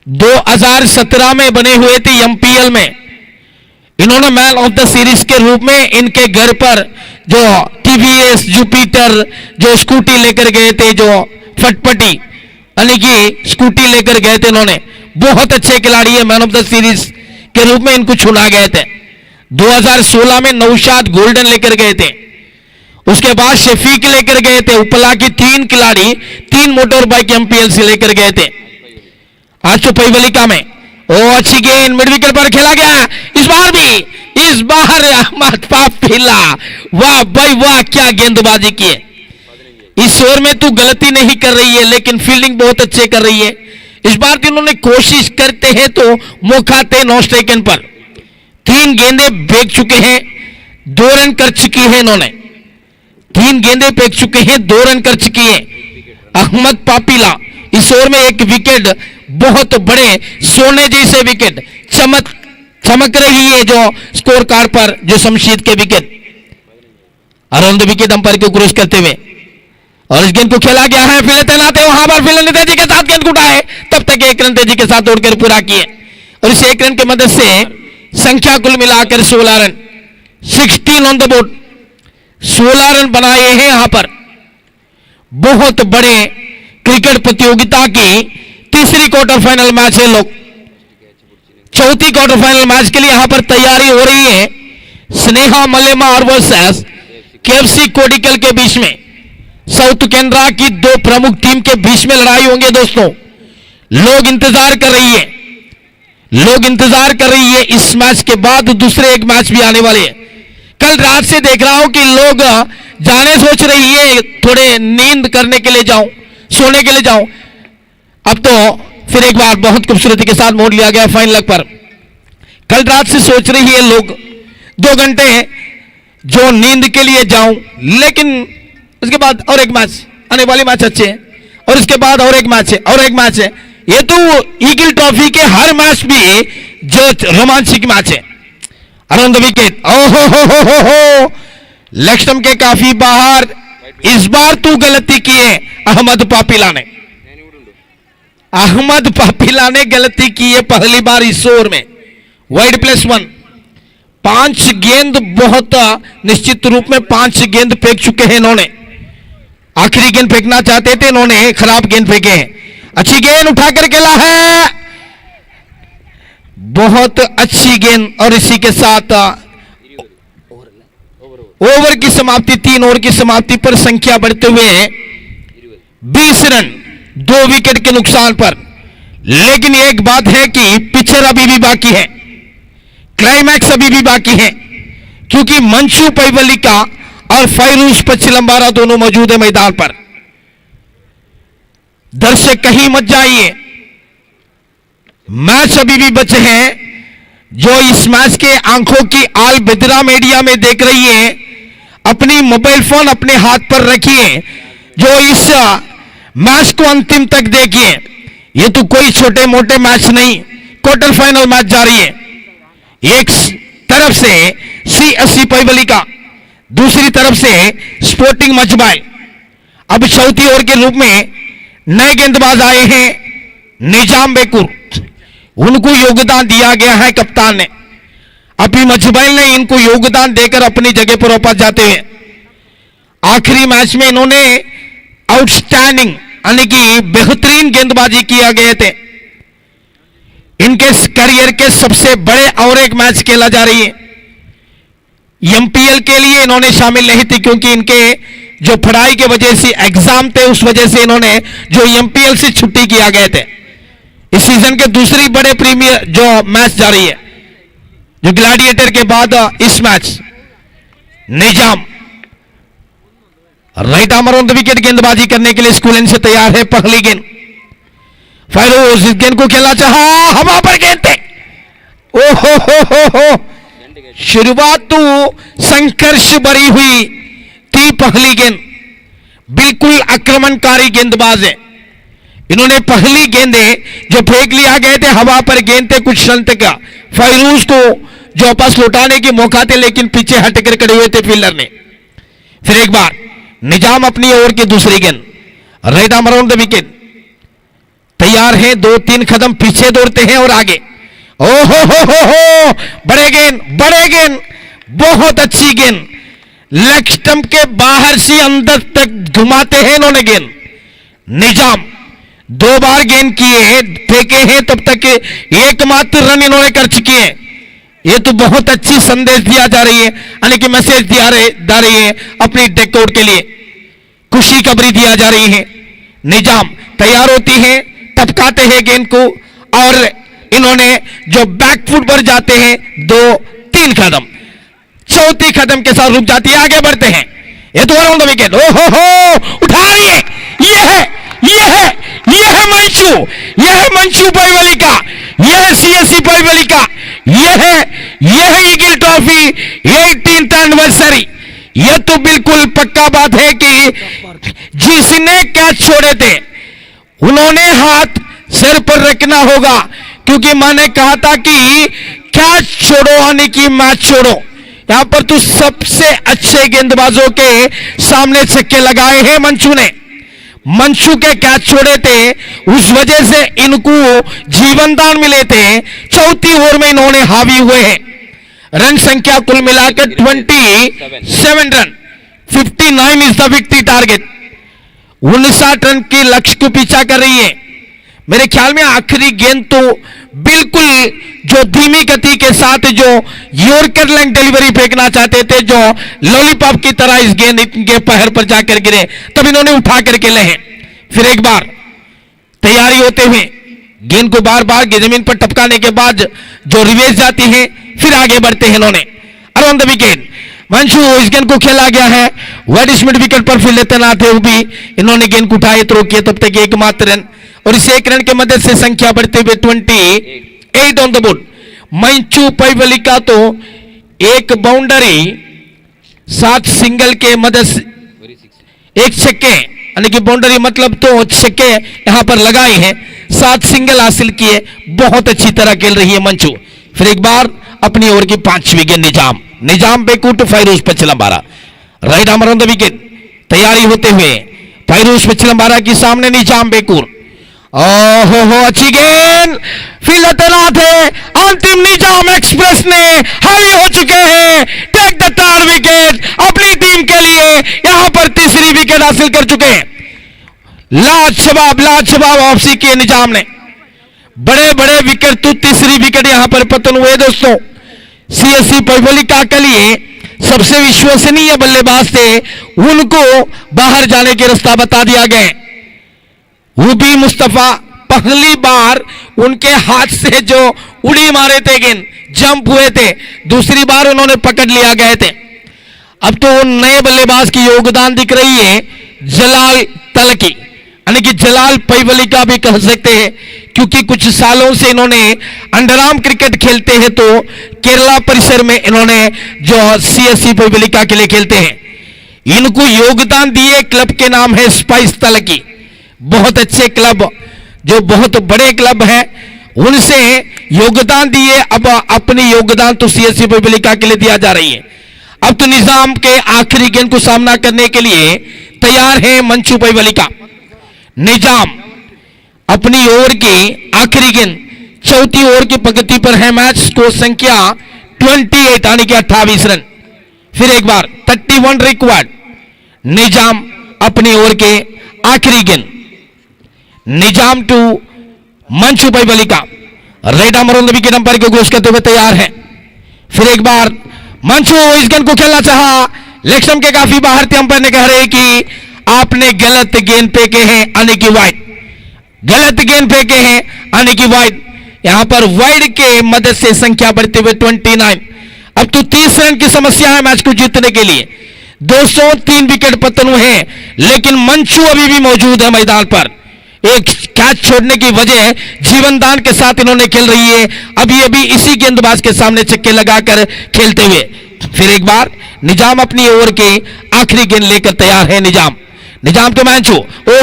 2017 में बने हुए थे एमपीएल में, इन्होंने मैन ऑफ द सीरीज के रूप में इनके घर पर जो टीवीएस जुपिटर जो स्कूटी लेकर गए थे, जो फटपटी यानी कि स्कूटी लेकर गए थे, इन्होंने बहुत अच्छे खिलाड़ी है, मैन ऑफ द सीरीज के रूप में इनको चुना गए थे। 2016 में नौशाद गोल्डन लेकर गए थे, उसके बाद शफीक लेकर गए थे, उपला की 3 खिलाड़ी 3 मोटर बाइक एमपीएल से लेकर गए थे। आज तो पैवलिका में ओ अच्छी गेंद मिड विकेट पर खेला गया, इस बार भी, इस बार अहमद पापीला, वाह भाई वाह, क्या गेंदबाजी की है। इस ओवर में तो गलती नहीं कर रही है, लेकिन फील्डिंग बहुत अच्छे कर रही है। इस बार तो इन्होंने कोशिश करते हैं तो मौका थे 9 सेकंड पर 3 गेंदे फेंक चुके हैं, 2 रन कर चुकी है इन्होंने। 3 गेंदे फेंक चुके हैं, 2 रन कर चुकी है अहमद पापीला। इस ओवर में एक विकेट, बहुत बड़े सोने जैसे विकेट चमक रही है जो स्कोर कार्ड पर, जो शमशीद के wicket around the wicket umpire को क्रॉस करते हुए, और इस गेंद को खेला गया है। फिर तैनात है वहां पर, फिर तेजी के साथ गेंद को उठाए, तब तक 1 रन तेजी के साथ दौड़कर पूरा किए, और इस 1 रन की मदद से संख्या कुल मिलाकर 16 run, 16 on the board, 16 run बनाए हैं यहां पर। बहुत बड़े क्रिकेट प्रतियोगिता की तीसरी क्वार्टर फाइनल मैच है लोग। चौथी क्वार्टर फाइनल मैच के लिए यहां पर तैयारी हो रही है। स्नेहा मलेमार वर्सेस केएफसी कोडिकल के बीच में, साउथ केनरा की 2 प्रमुख टीम के बीच में लड़ाई होंगे दोस्तों। लोग इंतजार कर रही है, लोग इंतजार कर रही है। इस मैच के बाद दूसरे एक मैच भी आने वाले हैं। कल रात से देख रहा हूं कि लोग जाने सोच रही है, थोड़े नींद करने के लिए जाऊं, सोने के लिए जाऊं। अब तो फिर एक बार बहुत खूबसूरती के साथ मोड़ लिया गया फाइन लेग पर। कल रात से सोच रही है लोग 2 घंटे जो नींद के लिए जाऊं, लेकिन उसके बाद और एक मैच आने वाले मैच अच्छे हैं, और इसके बाद और एक मैच है, और एक मैच है। ये तो ईगल ट्रॉफी के हर मैच भी जो रोमांचक मैच है। अराउंड द विकेट, ओहो लेग स्टंप के काफी बाहर। इस बार तू गलती की है अहमद पापीला ने, अहमद पापीला ने गलती की है पहली बार इस ओवर में। वाइड +1, 5 गेंद, बहुत निश्चित रूप में 5 गेंद फेंक चुके हैं इन्होंने। आखिरी गेंद फेंकना चाहते थे, इन्होंने खराब गेंद फेंके हैं। अच्छी गेंद उठाकर खेला है, बहुत अच्छी गेंद, और इसी के साथ ओवर की समाप्ति, 3 ओवर की समाप्ति पर संख्या बढ़ते हुए 20 रन 2 विकेट के नुकसान पर। लेकिन एक बात है कि पिक्चर अभी भी बाकी है, क्लाइमैक्स अभी भी बाकी है, क्योंकि मंशू पैवलिका और फैरूज पच्चिलंबारा दोनों मौजूद है मैदान पर। दर्शक कहीं मत जाइए, मैच अभी भी बचे हैं। जो इस मैच के आंखों की आल बेदरा मीडिया में देख रही है, अपनी मोबाइल फोन अपने हाथ पर रखिए, जो इस मैच को अंतिम तक देखिए। ये तो कोई छोटे मोटे मैच नहीं, क्वार्टर फाइनल मैच जारी है। एक तरफ से CSC पैवलिका, दूसरी तरफ से स्पोर्टिंग मचबाइल। अब चौथी ओवर के रूप में नए गेंदबाज आए हैं, निजाम बेकुर, उनको योगदान दिया गया है कप्तान ने। अभी मचबाइल ने इनको योगदान देकर अपनी जगह पर वापस जाते हैं। आखिरी मैच में इन्होंने आउटस्टैंडिंग यानी कि बेहतरीन गेंदबाजी किया गए थे। इनके करियर के सबसे बड़े और एक मैच खेला जा रही है। MPL के लिए इन्होंने शामिल नहीं थी, क्योंकि इनके जो पढ़ाई के वजह से एग्जाम थे, उस वजह से इन्होंने जो MPL से छुट्टी किया गए थे। इस सीजन के दूसरी बड़े प्रीमियर जो मैच जारी है, जो ग्लैडिएटर के बाद इस match, Nizam right arm on the wicket गेंदबाजी करने के लिए स्कूलन से तैयार है। पहली गेंद, फैरोज इस गेंद को खेलना चाहा, हवा पर गेंद थे। ओहो शुरुआत तो संघर्ष भरी हुई थी। पहली गेंद बिल्कुल आक्रमणकारी गेंदबाज है। इन्होंने पहली गेंदे जो फेंक लिया गए थे, हवा पर गेंद थे कुछ क्षण तक, फैरूज को जो वापस लौटाने की मौका थे, लेकिन पीछे हटकर खड़े हुए थे फील्डर ने। फिर एक बार निजाम अपनी ओवर की दूसरी गेंद, right arm around the wicket, तैयार है, 2-3 कदम पीछे दौड़ते हैं और आगे। ओहो बड़े गेंद, बहुत अच्छी गेंद, लेग स्टंप के बाहर से अंदर तक घुमाते हैं इन्होंने गेंद। निजाम 2 बार गेंद किए, फेंके हैं, तब तक एकमात्र रन इन्होंने कर चुके हैं। ये तो बहुत अच्छी संदेश दिया जा रही है, यानी कि मैसेज दिया जा रही है अपनी डेकआउट के लिए, खुशी खबरी दिया जा रही है। निजाम तैयार होती है, टपकाते हैं गेंद को, और इन्होंने जो बैकफुट पर जाते हैं 2-3 कदम, चौथी कदम के साथ रुक जाती है, आगे बढ़ते हैं। ये तो अराउंड द विकेट, ओहो उठा रही है, ये है मंशू, यह है मंचू पैवली का, यह है सीएससी पैवली का, यह है ईगल ट्रॉफी 18th एनिवर्सरी। यह तो बिल्कुल पक्का बात है कि जिसने कैच छोड़े थे उन्होंने हाथ सिर पर रखना होगा, क्योंकि मैंने कहा था कि कैच छोड़ो यानी कि मैच छोड़ो। यहां पर तो सबसे अच्छे गेंदबाजों के सामने छक्के लगाए हैं मंचू ने। मंचू के कैच छोड़े थे, उस वजह से इनको जीवन दान मिले थे। चौथी ओवर में इन्होंने हावी हुए हैं। रन संख्या कुल मिलाकर 27 run, 59 is the victory target. 59 run के लक्ष्य को पीछा कर रही है। मेरे ख्याल में आखिरी गेंद तो बिल्कुल जो धीमी गति के साथ जो यॉर्कर लेंथ डिलीवरी फेंकना चाहते थे, जो लॉलीपॉप की तरह इस गेंद के पैर पर जाकर गिरे, तब इन्होंने उठा करके ले हैं। फिर एक बार तैयारी होते हुए गेंद को बार बार जमीन पर टपकाने के बाद जो रिवेश जाती है, फिर आगे बढ़ते हैं इन्होंने। अराउंड द विकेट मंचू, इस गेंद को खेला गया है वाइड मिड विकेट पर फील्ड तैनात है, वो भी इन्होंने गेंद को उठाए थ्रो किए, तब तक एकमात्र रन, और इस एक रन की मदद से संख्या बढ़ते हुए 28 ऑन द बोर्ड। मंचू पैवली का तो एक बाउंड्री 7 सिंगल के मदद से एक छक्के, यानी कि बाउंड्री मतलब तो छक्के यहां पर लगाए हैं, 7 सिंगल हासिल किए। बहुत अच्छी तरह खेल रही है मंचू। फिर एक बार अपनी ओवर की 5वीं गेंद Nizam Bekut Fairuz Pachalambara, right arm on the wicket. तैयारी होते हुए फायरूज पचलंबारा के सामने निजाम बेकूर, ओहो अच्छी गेंद, फील्ड तैनात है। अंतिम निजाम एक्सप्रेस ने हावी हो चुके हैं, टेक द 3rd विकेट अपनी टीम के लिए। यहां पर 3री विकेट हासिल कर चुके हैं। लाजवाब वापसी की निजाम ने, बड़े बड़े विकेट तो 3री विकेट यहां पर पतन हुए दोस्तों। सीएससी पैवली के लिए सबसे विश्वसनीय बल्लेबाज थे, उनको बाहर जाने के रास्ता बता दिया गया। वो भी मुस्तफा पहली बार उनके हाथ से जो उड़ी मारे थे गेंद, जंप हुए थे, दूसरी बार उन्होंने पकड़ लिया गए थे। अब तो नए बल्लेबाज की योगदान दिख रही है जलाल तलकी, यानी कि जलाल पैवली का भी कह सकते हैं, क्योंकि कुछ सालों से इन्होंने अंडरआर्म क्रिकेट खेलते हैं, तो केरला परिसर में इन्होंने जो सीएससी पैवली के लिए खेलते हैं। इनको योगदान दिए क्लब के नाम है स्पाइस तलकी, बहुत अच्छे क्लब, जो बहुत बड़े क्लब है, उनसे योगदान दिए। अब अपनी योगदान तो सीएससी पैवली के लिए दिया जा रही है। अब तो निजाम के आखिरी गेंद को सामना करने के लिए तैयार है मंचू पैवली का। निजाम अपनी ओवर की आखिरी गेंद, चौथी ओवर की प्रगति पर है। मैच स्कोर संख्या 28 यानी कि 28 रन। फिर एक बार 31 रिक्वायर्ड। निजाम अपनी ओवर के आखिरी गेंद, निजाम टू मंचू पैवली का, red arm on the wicket umpire को घोषित करते हुए तैयार है। फिर एक बार मंचू इस गेंद को खेलना चाहा, लेग स्टंप के काफी बाहर थे। अंपायर ने कह रहे कि आपने गलत गेंद फेंके हैं यानी कि वाइड, गलत गेंद फेंके हैं यानी कि वाइड। यहां पर वाइड के मदद से संख्या बढ़ते हुए 29। अब तो 30 रन की समस्या है मैच को जीतने के लिए। 203 विकेट पतन हुए हैं, लेकिन मंचू अभी भी मौजूद है मैदान पर। एक कैच छोड़ने की वजह जीवनदान के साथ इन्होंने खेल रही है, अभी इसी गेंदबाज के सामने छक्के लगाकर खेलते हुए। फिर एक बार निजाम अपनी ओवर के आखिरी गेंद लेकर तैयार है। निजाम तो मंचू, हो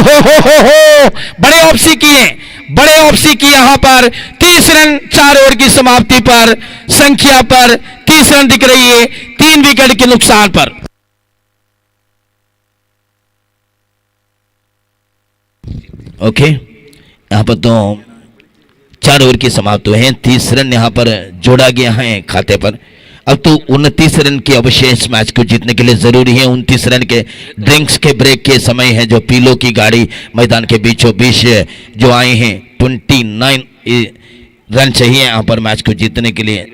बड़े ऑप्सी किए, बड़े ऑप्सी की यहां पर 30 रन 4 ओवर की समाप्ति पर, संख्या पर 30 रन दिख रही है 3 विकेट के नुकसान पर। ओके, यहां पर तो 4 ओवर की समाप्त हुए हैं, 30 रन यहां पर जोड़ा गया है खाते पर। अब तो 29 रन के अवशेष मैच को जीतने के लिए जरूरी है। 29 रन के ड्रिंक्स के ब्रेक के समय है, जो पीलो की गाड़ी मैदान के बीचों बीच जो आए हैं। 29 रन चाहिए यहां पर मैच को जीतने के लिए।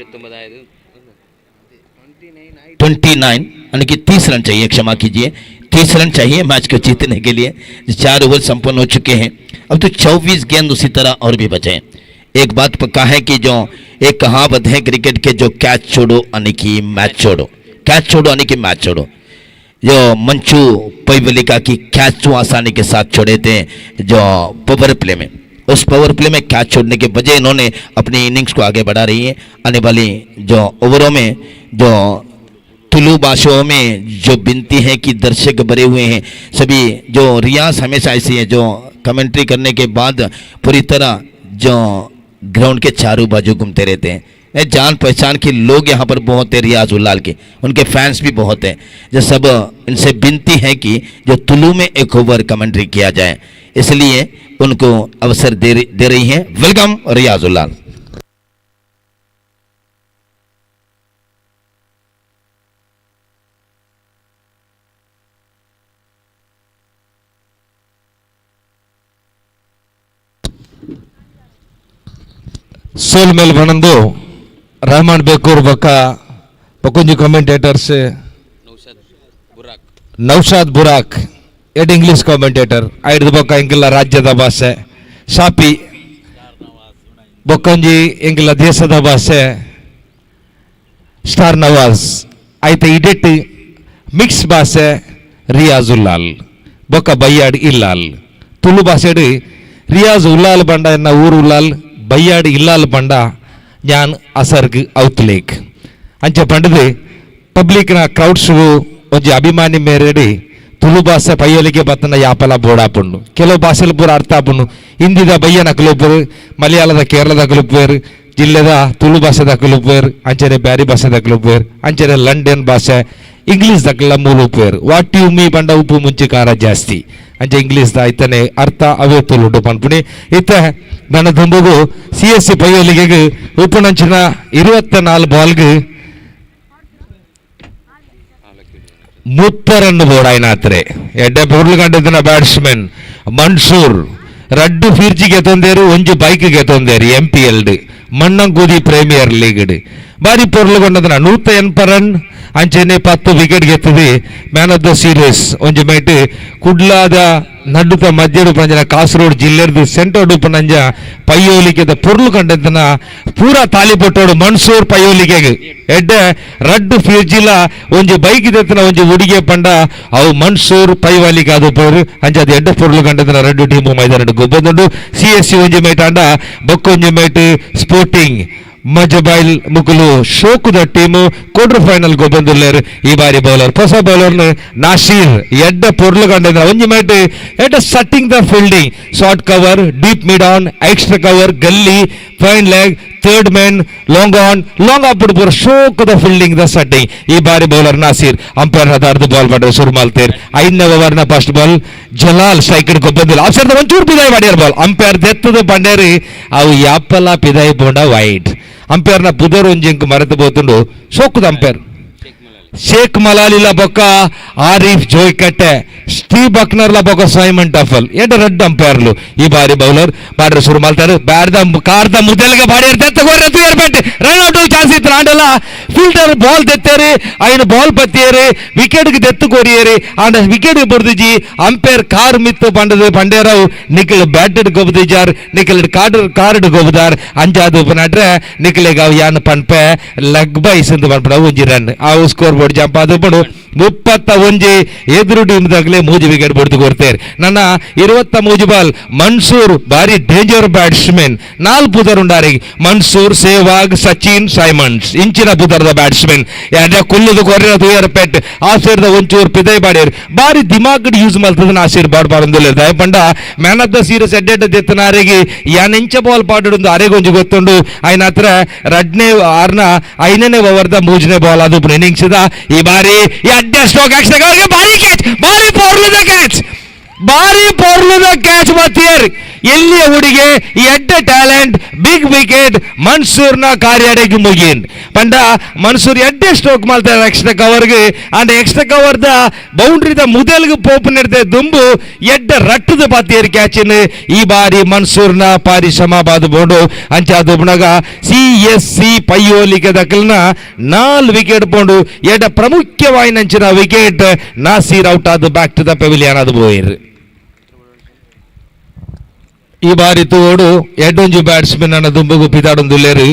29 यानी कि 30 रन चाहिए, क्षमा कीजिए, 30 रन चाहिए मैच को जीतने के लिए। 4 ओवर संपन्न हो चुके हैं, अब तो 24 गेंद उसी तरह और भी बचे हैं। एक बात पक्का है कि जो एक कहावत है क्रिकेट के, जो कैच छोड़ो यानी कि मैच छोड़ो, कैच छोड़ो यानी कि मैच छोड़ो। जो मंचू पैवली की कैच जो आसानी के साथ छोड़े थे जो पावर प्ले में, उस पावर प्ले में कैच छोड़ने के बजाय इन्होंने अपनी इनिंग्स को आगे बढ़ा रही है। आने वाली जो ओवरों में जो तुलु भाषाओं में जो बिनती है कि दर्शक भरे हुए हैं, सभी जो रियाज हमेशा ऐसी है जो कमेंट्री करने के बाद पूरी तरह जो ग्राउंड के चारों बाजू घूमते रहते हैं। जान पहचान के लोग यहाँ पर बहुत है, रियाज उल्लाल के, उनके फैंस भी बहुत हैं। जो सब इनसे विनती है कि जो तुलु में एक ओवर कमेंट्री किया जाए, इसलिए उनको अवसर दे रही हैं। वेलकम रियाज उल्लाल।
सोल मेल बनंदो रहमान बेकूर बका पकुंजी कमेंटेटर्स नौशाद बुराक एड इंग्लिश कमेंटेटर ऐड बका इंगिला राज्यದ ಭಾಷೆ ಶಾಪಿ ಬೊಕ್ಕಂಜಿ ಇಂಗಿಲ ದೇಶದ ಭಾಷೆ ಸ್ಟಾರ್ ನವಾಜ್ ಐತೆ ಇಡೆಟ್ ಮಿಕ್ಸ್ ಭಾಷೆ ರಿಯಾಜ್ ಉಲ್ಲಾಲ್ ಬೊಕ್ಕ ಬಯ್ಯಾಡ್ ಇಲ್ಲಾಲ್ ತುಳು ಭಾಷೆಡ್ ರಿಯಾಜ್ ಉಲ್ಲಾಲ್ ಬಂಡ ಎನ್ನ ಊರು ಉಲ್ಲಾಲ್ ಬಯ್ಯಾಡ್ ಇಲ್ಲಾಲ್ ಬಂಡ ഞാൻ അസർക്ക് ഔട്ട്ലേക്ക് ಅಂಚೆ ಪಂಡದು ಪಬ್ಲಿಕ್ನ ಕ್ರೌಡ್ಸ್ಗೂ ಒಂಜಿ ಅಭಿಮಾನಿ ಮೇರೆಡಿ ತುಳು ಭಾಷೆ ಪಯ್ಯೋಲಿಗೆ ಬತ್ತನ ಯಾಪಲ ಬೋಡಾಪುಂಡು ಕೆಲವು ಭಾಷೆಲು ಪೂರ ಅರ್ಥ ಆಪುಂಡು ಹಿಂದಿದ ಬಯ್ಯನ ಕಲುಪರು ಮಲಯಾಳದ ಕೇರಳದ ಕಲುಪೇರು ಜಿಲ್ಲೆದ ತುಳು ಭಾಷೆದ ಕಲುಪೇರು ಅಂಚನೆ ಬ್ಯಾರಿ ಭಾಷೆದ ಕಲುಪೇರು ಅಂಚನೆ ಲಂಡನ್ ಭಾಷೆ ಇಂಗ್ಲೀಷ್ ದಕ್ಕಲ ಮೂಲ ಉಪೇರು ವಾಟ್ ಯು ಮೀ ಬಂಡ ಉಪ್ಪು ಮುಂಚೆ ಖಾರ ಜಾಸ್ತಿ ಅಂಚೆ ಇಂಗ್ಲೀಷ್ ದ ಇತನೆ ಅರ್ಥ ಅವೇ ತುಳುಡು ಪನ್ಪುಣಿ ಇತ್ತ ನನ್ನ ದುಂಬುಗು CSC ಪಯ್ಯೋಲಿಗೆ ಉಪುನಂಚಿನ 24 ಬಾಲ್ಗೆ 30 ರನ್ ಬೋಡಾಯಿನಾತ್ರೆ ಎಡ್ಡೆ ಪೊರ್ಲು ಕಂಡಿದ್ದ ಬ್ಯಾಟ್ಸ್ಮನ್ ಮನ್ಸೂರ್ ರಡ್ಡು ಫೀರ್ಜಿಗೆ ತೊಂದೇರು ಒಂಜು ಬೈಕ್ಗೆ ತೊಂದೇರು MPL ಮಣ್ಣಂಗೂದಿ ಪ್ರೀಮಿಯರ್ ಲೀಗ್ ಬಾರಿ ಪೊರ್ಲು ಕೊಂಡದನ 180 ರನ್ ಅಂಚೆನೆ 10 ವಿಕೆಟ್ ಗೆತ್ತದೆ ಮ್ಯಾನ್ ಆಫ್ ದ ಸೀರೀಸ್ ಒಂಜಿ ಮೇಟ್ ಕುಡ್ಲಾದ ನಡುತ ಮಧ್ಯಡು ಪಂಜನ ಕಾಸರಗೋಡು ಜಿಲ್ಲೆರ್ದು ಸೆಂಟರ್ಡು ಪನಂಜ ಪಯ್ಯೋಲಿಕೆದ ಪೊರ್ಲು ಕಂಡಂತನ ಪೂರಾ ತಾಲಿ ಪೊಟ್ಟೋಡು ಮನ್ಸೂರ್ ಪಯ್ಯೋಲಿಕೆಗೆ ಎಡ್ಡೆ ರಡ್ಡು ಫೀರ್ಜಿಲ ಒಂಜಿ ಬೈಕ್ ದೆತ್ತನ ಒಂಜಿ ಉಡಿಗೆ ಪಂಡ ಅವು ಮನ್ಸೂರ್ ಪೈವಾಲಿಕೆ ಅದು ಪೋರು ಅಂಚ ಅದು ಎಡ್ಡೆ ಪೊರ್ಲು ಕಂಡಂತನ ರಡ್ಡು ಟೀಮು ಮೈದಾನ ಗೊಬ್ಬೊಂದುಂಡು CSC ಒಂಜಿ ಮೇಟ್ ಅಂಡ ಬೊಕ್ಕೊಂಜಿ ಮೇಟ್ ಸ್ಪೋರ್ಟಿಂಗ್ ಮಜಬೈಲ್ ಮುಗುಲು ಶೋಕುದ ಟೀಮು ಕ್ವಾರ್ಟರ್ ಫೈನಲ್ ಬಂದುಲ್ಲೇರು ಈ ಬಾರಿ ಬೌಲರ್ ಹೊಸ ಬೌಲರ್ ನಾಸೀರ್ ಎಡ್ಡ ಪೊರ್ಲು ಕಂಡಿದ್ರ ಒಂಜಿ ಮೇಟ್ ಎಡ್ಡ ಸಟ್ಟಿಂಗ್ ದ fielding short cover deep mid on extra cover gully fine leg third man long on long off ಪೂರ ಶೋಕುದ ಫೀಲ್ಡಿಂಗ್ ದ ಸಟ್ಟಿಂಗ್ ಈ ಬಾರಿ ಬೌಲರ್ ನಾಸೀರ್ ಅಂಪೈರ್ ಹದಾರ್ದು ಬಾಲ್ ಮಾಡ್ರೆ ಶುರು ಮಾಡ್ತೀರ್ 5ನೇ ಓವರ್ನ ಫಸ್ಟ್ ಬಾಲ್ ಜಲಾಲ್ ಸ್ಟ್ರೈಕರ್ ಬಂದಿಲ್ಲ ಆಫ್ಸರ್ ಒಂಚೂರು ಪಿದಾಯಿ ಮಾಡ್ಯಾರ ಬಾಲ್ ಅಂಪೈರ್ ದೆತ್ತದ ಪಂಡೇರಿ ಅವು ಯಾಪಲ ಪಿದಾಯಿ ಬೋಂಡ ವೈಟ್ ಅಂಪೈರ್ನ ಪುದರ್ ಒಂಜಿಂಕ್ ಮರೆತು ಬೋತುಂಡು ಸೋಕುದ ಅಂಪೈರ್ ಶೇಖ್ ಮಲಾಲಿಲ ಬೊಕ್ಕ ಆರಿಫ್ ಜೋಯ್ಕಟ್ಟೆ ಸ್ಟೀವ್ ಬಕ್ನರ್ಲ ಬೊಕ್ಕ ಸೈಮನ್ ಟಫಲ್ ಎಡ್ಡ ರೆಡ್ ಅಂಪೈರ್ಲು ಈ ಬಾರಿ ಬೌಲರ್ ಬಾಡ್ರೆ ಶುರು ಮಾಡ್ತಾರೆ ಬ್ಯಾಡ್ದ ಕಾರ್ದ ಮುದ್ದೆಲ್ಗೆ ಬಾಡಿ ತೆತ್ತಗೋರ್ಬೆಟ್ಟು ರನ್ ಔಟ್ ಚಾನ್ಸ್ ಇತ್ತು ಆಂಡಲ ಫೀಲ್ಡರ್ ಬಾಲ್ ತೆತ್ತೇರಿ ఆయన ಬಾಲ್ ಪತ್ತಿಯೇರಿ ವಿಕೆಟ್ಗೆ ದೆತ್ತು ಕೊರಿಯೇರಿ ಆಂಡ ವಿಕೆಟ್ ಬುರ್ದಿಜಿ ಅಂಪೈರ್ ಕಾರ್ ಮಿತ್ತು ಪಂಡದು ಪಂಡೇರಾವ್ ನಿಖಿಲ್ ಬ್ಯಾಟೆಡ್ ಗೊಬ್ಬದಿಜಾರ್ ನಿಖಿಲ್ ಕಾರ್ಡ್ ಗೊಬ್ಬದಾರ್ ಅಂಜಾದು ಪನಟ್ರೆ ನಿಖಿಲಿಗೆ ಅವು ಯಾನ್ ಪನ್ಪೆ ಲೆಗ್ ಬೈಸ್ ಅಂತ ಪನ್ಪಡ ಒಂಜಿ ರನ್ ಅವು ಸ್ಕೋರ್ ಬೋರ್ಡ್ ಜಂಪ್ ಆದು ಪಡು 31 ಎದುರು ಟೀಮ್ ದಾಗಲೇ 3 ವಿಕೆಟ್ ಬಡ್ದು ಕೊಡ್ತಾರೆ ನನ್ನ 23 ಬಾಲ್ ಮನ್ಸೂರ್ ಬಾರಿ ಡೇಂಜರ್ ಬ್ಯಾಟ್ಸ್ಮನ್ 4 ಪುದರ್ ಉಂಡಾರಿಗೆ ಮನ್ಸೂರ್ ಸೇವಾಗ್ ಸಚಿನ್ ಸೈಮನ್ಸ್ ಇಂಚಿನ ಪುದರ್ದ ಬ್ಯಾಟ್ಸ್ಮನ್ ಯಾರ ಕುಲ್ಲುದು ಕೊರ್ರ ತುಯರ್ ಪೆಟ್ ಆಸೀರ್ದ ಒಂಚೂರು ಪಿದೈ ಬಾಡಿರ್ ಬಾರಿ ದಿಮಾಗ್ ಯೂಸ್ ಮಾಡ್ತದ ಆಸೀರ್ ಬಾಡ್ ಬಾರಂದುಲ್ಲ ದಯಪಂಡ ಮ್ಯಾನ್ ಆಫ್ ದ ಸೀರೀಸ್ ಎಡ್ಡೆಡ್ ದೆತ್ತನಾರಿಗೆ ಯಾನ್ ಇಂಚ ಬಾಲ್ ಪಾಡುಂದು ಅರೆಗೊಂಜಿ ಗೊತ್ತುಂಡು ఆయన ಹತ್ರ ರಡ್ನೇ ಆರ್ನ 5ನೇ ಓವರ್ದ 3ನೇ ಬಾಲ್ ಅದು ಇನ್ನಿಂಗ್ಸ್ ಇದ ಈ ಬಾರಿ ಎಡ್ಡೆ ಸ್ಟ್ರೋಕ್ ಹಾಕ್ಸಿದಾಗ ಬಾರಿ ಕ್ಯಾಚ್ ಬಾರಿ ಪೋರ್ಲುದ ಕ್ಯಾಚ್ ಮತ್ತಿಯರ್ ಎಲ್ಲಿಯ ಹುಡುಗೆ ಎಡ್ಡ ಟ್ಯಾಲೆಂಟ್ ಬಿಗ್ ವಿಕೆಟ್ ಮನ್ಸೂರ್ನ ಕಾರ್ಯಾಡೆಗೆ ಮುಗಿನ್ ಪಂಡ ಮನ್ಸೂರ್ ಎಡ್ಡೆ ಸ್ಟ್ರೋಕ್ ಮಾಡ್ತಾರೆ ಎಕ್ಸ್ಟ್ರಾ ಕವರ್ಗೆ ಅಂಡ್ ಎಕ್ಸ್ಟ್ರಾ ಕವರ್ದ ಬೌಂಡ್ರಿದ ಮುದಲ್ಗೆ ಪೋಪ್ ನಿರ್ದೆ ದುಂಬು ಎಡ್ಡ ರಟ್ಟದ ಪಾತಿಯರ್ ಕ್ಯಾಚಿನ್ ಈ ಬಾರಿ ಮನ್ಸೂರ್ನ ಪಾರಿಶ್ರಮ ಬಾದು ಬೋಂಡು ಅಂಚಾದು ಬುಣಗ CSC ಪಯ್ಯೋಲಿಗೆ ದಕ್ಕಲ್ನ 4 ವಿಕೆಟ್ ಪೋಂಡು ಎಡ್ಡ ಪ್ರಮುಖವಾಯಿನಂಚಿನ ವಿಕೆಟ್ ನಾಸೀರ್ ಔಟ್ ಆದ ಬ್ಯಾಕ್ ಟು ದ ಪೆವಿಲಿಯನ್ ಅದು ಬೋಯಿರ್ ಈ ಬಾರಿ ತೋಡು ಎಡ್ಡೊಂಜಿ ಬ್ಯಾಟ್ಸ್ಮನ್ ಅನ್ನ ದುಂಬುಗು ಪಿದಾಡೊಂದುಲ್ಲೇರು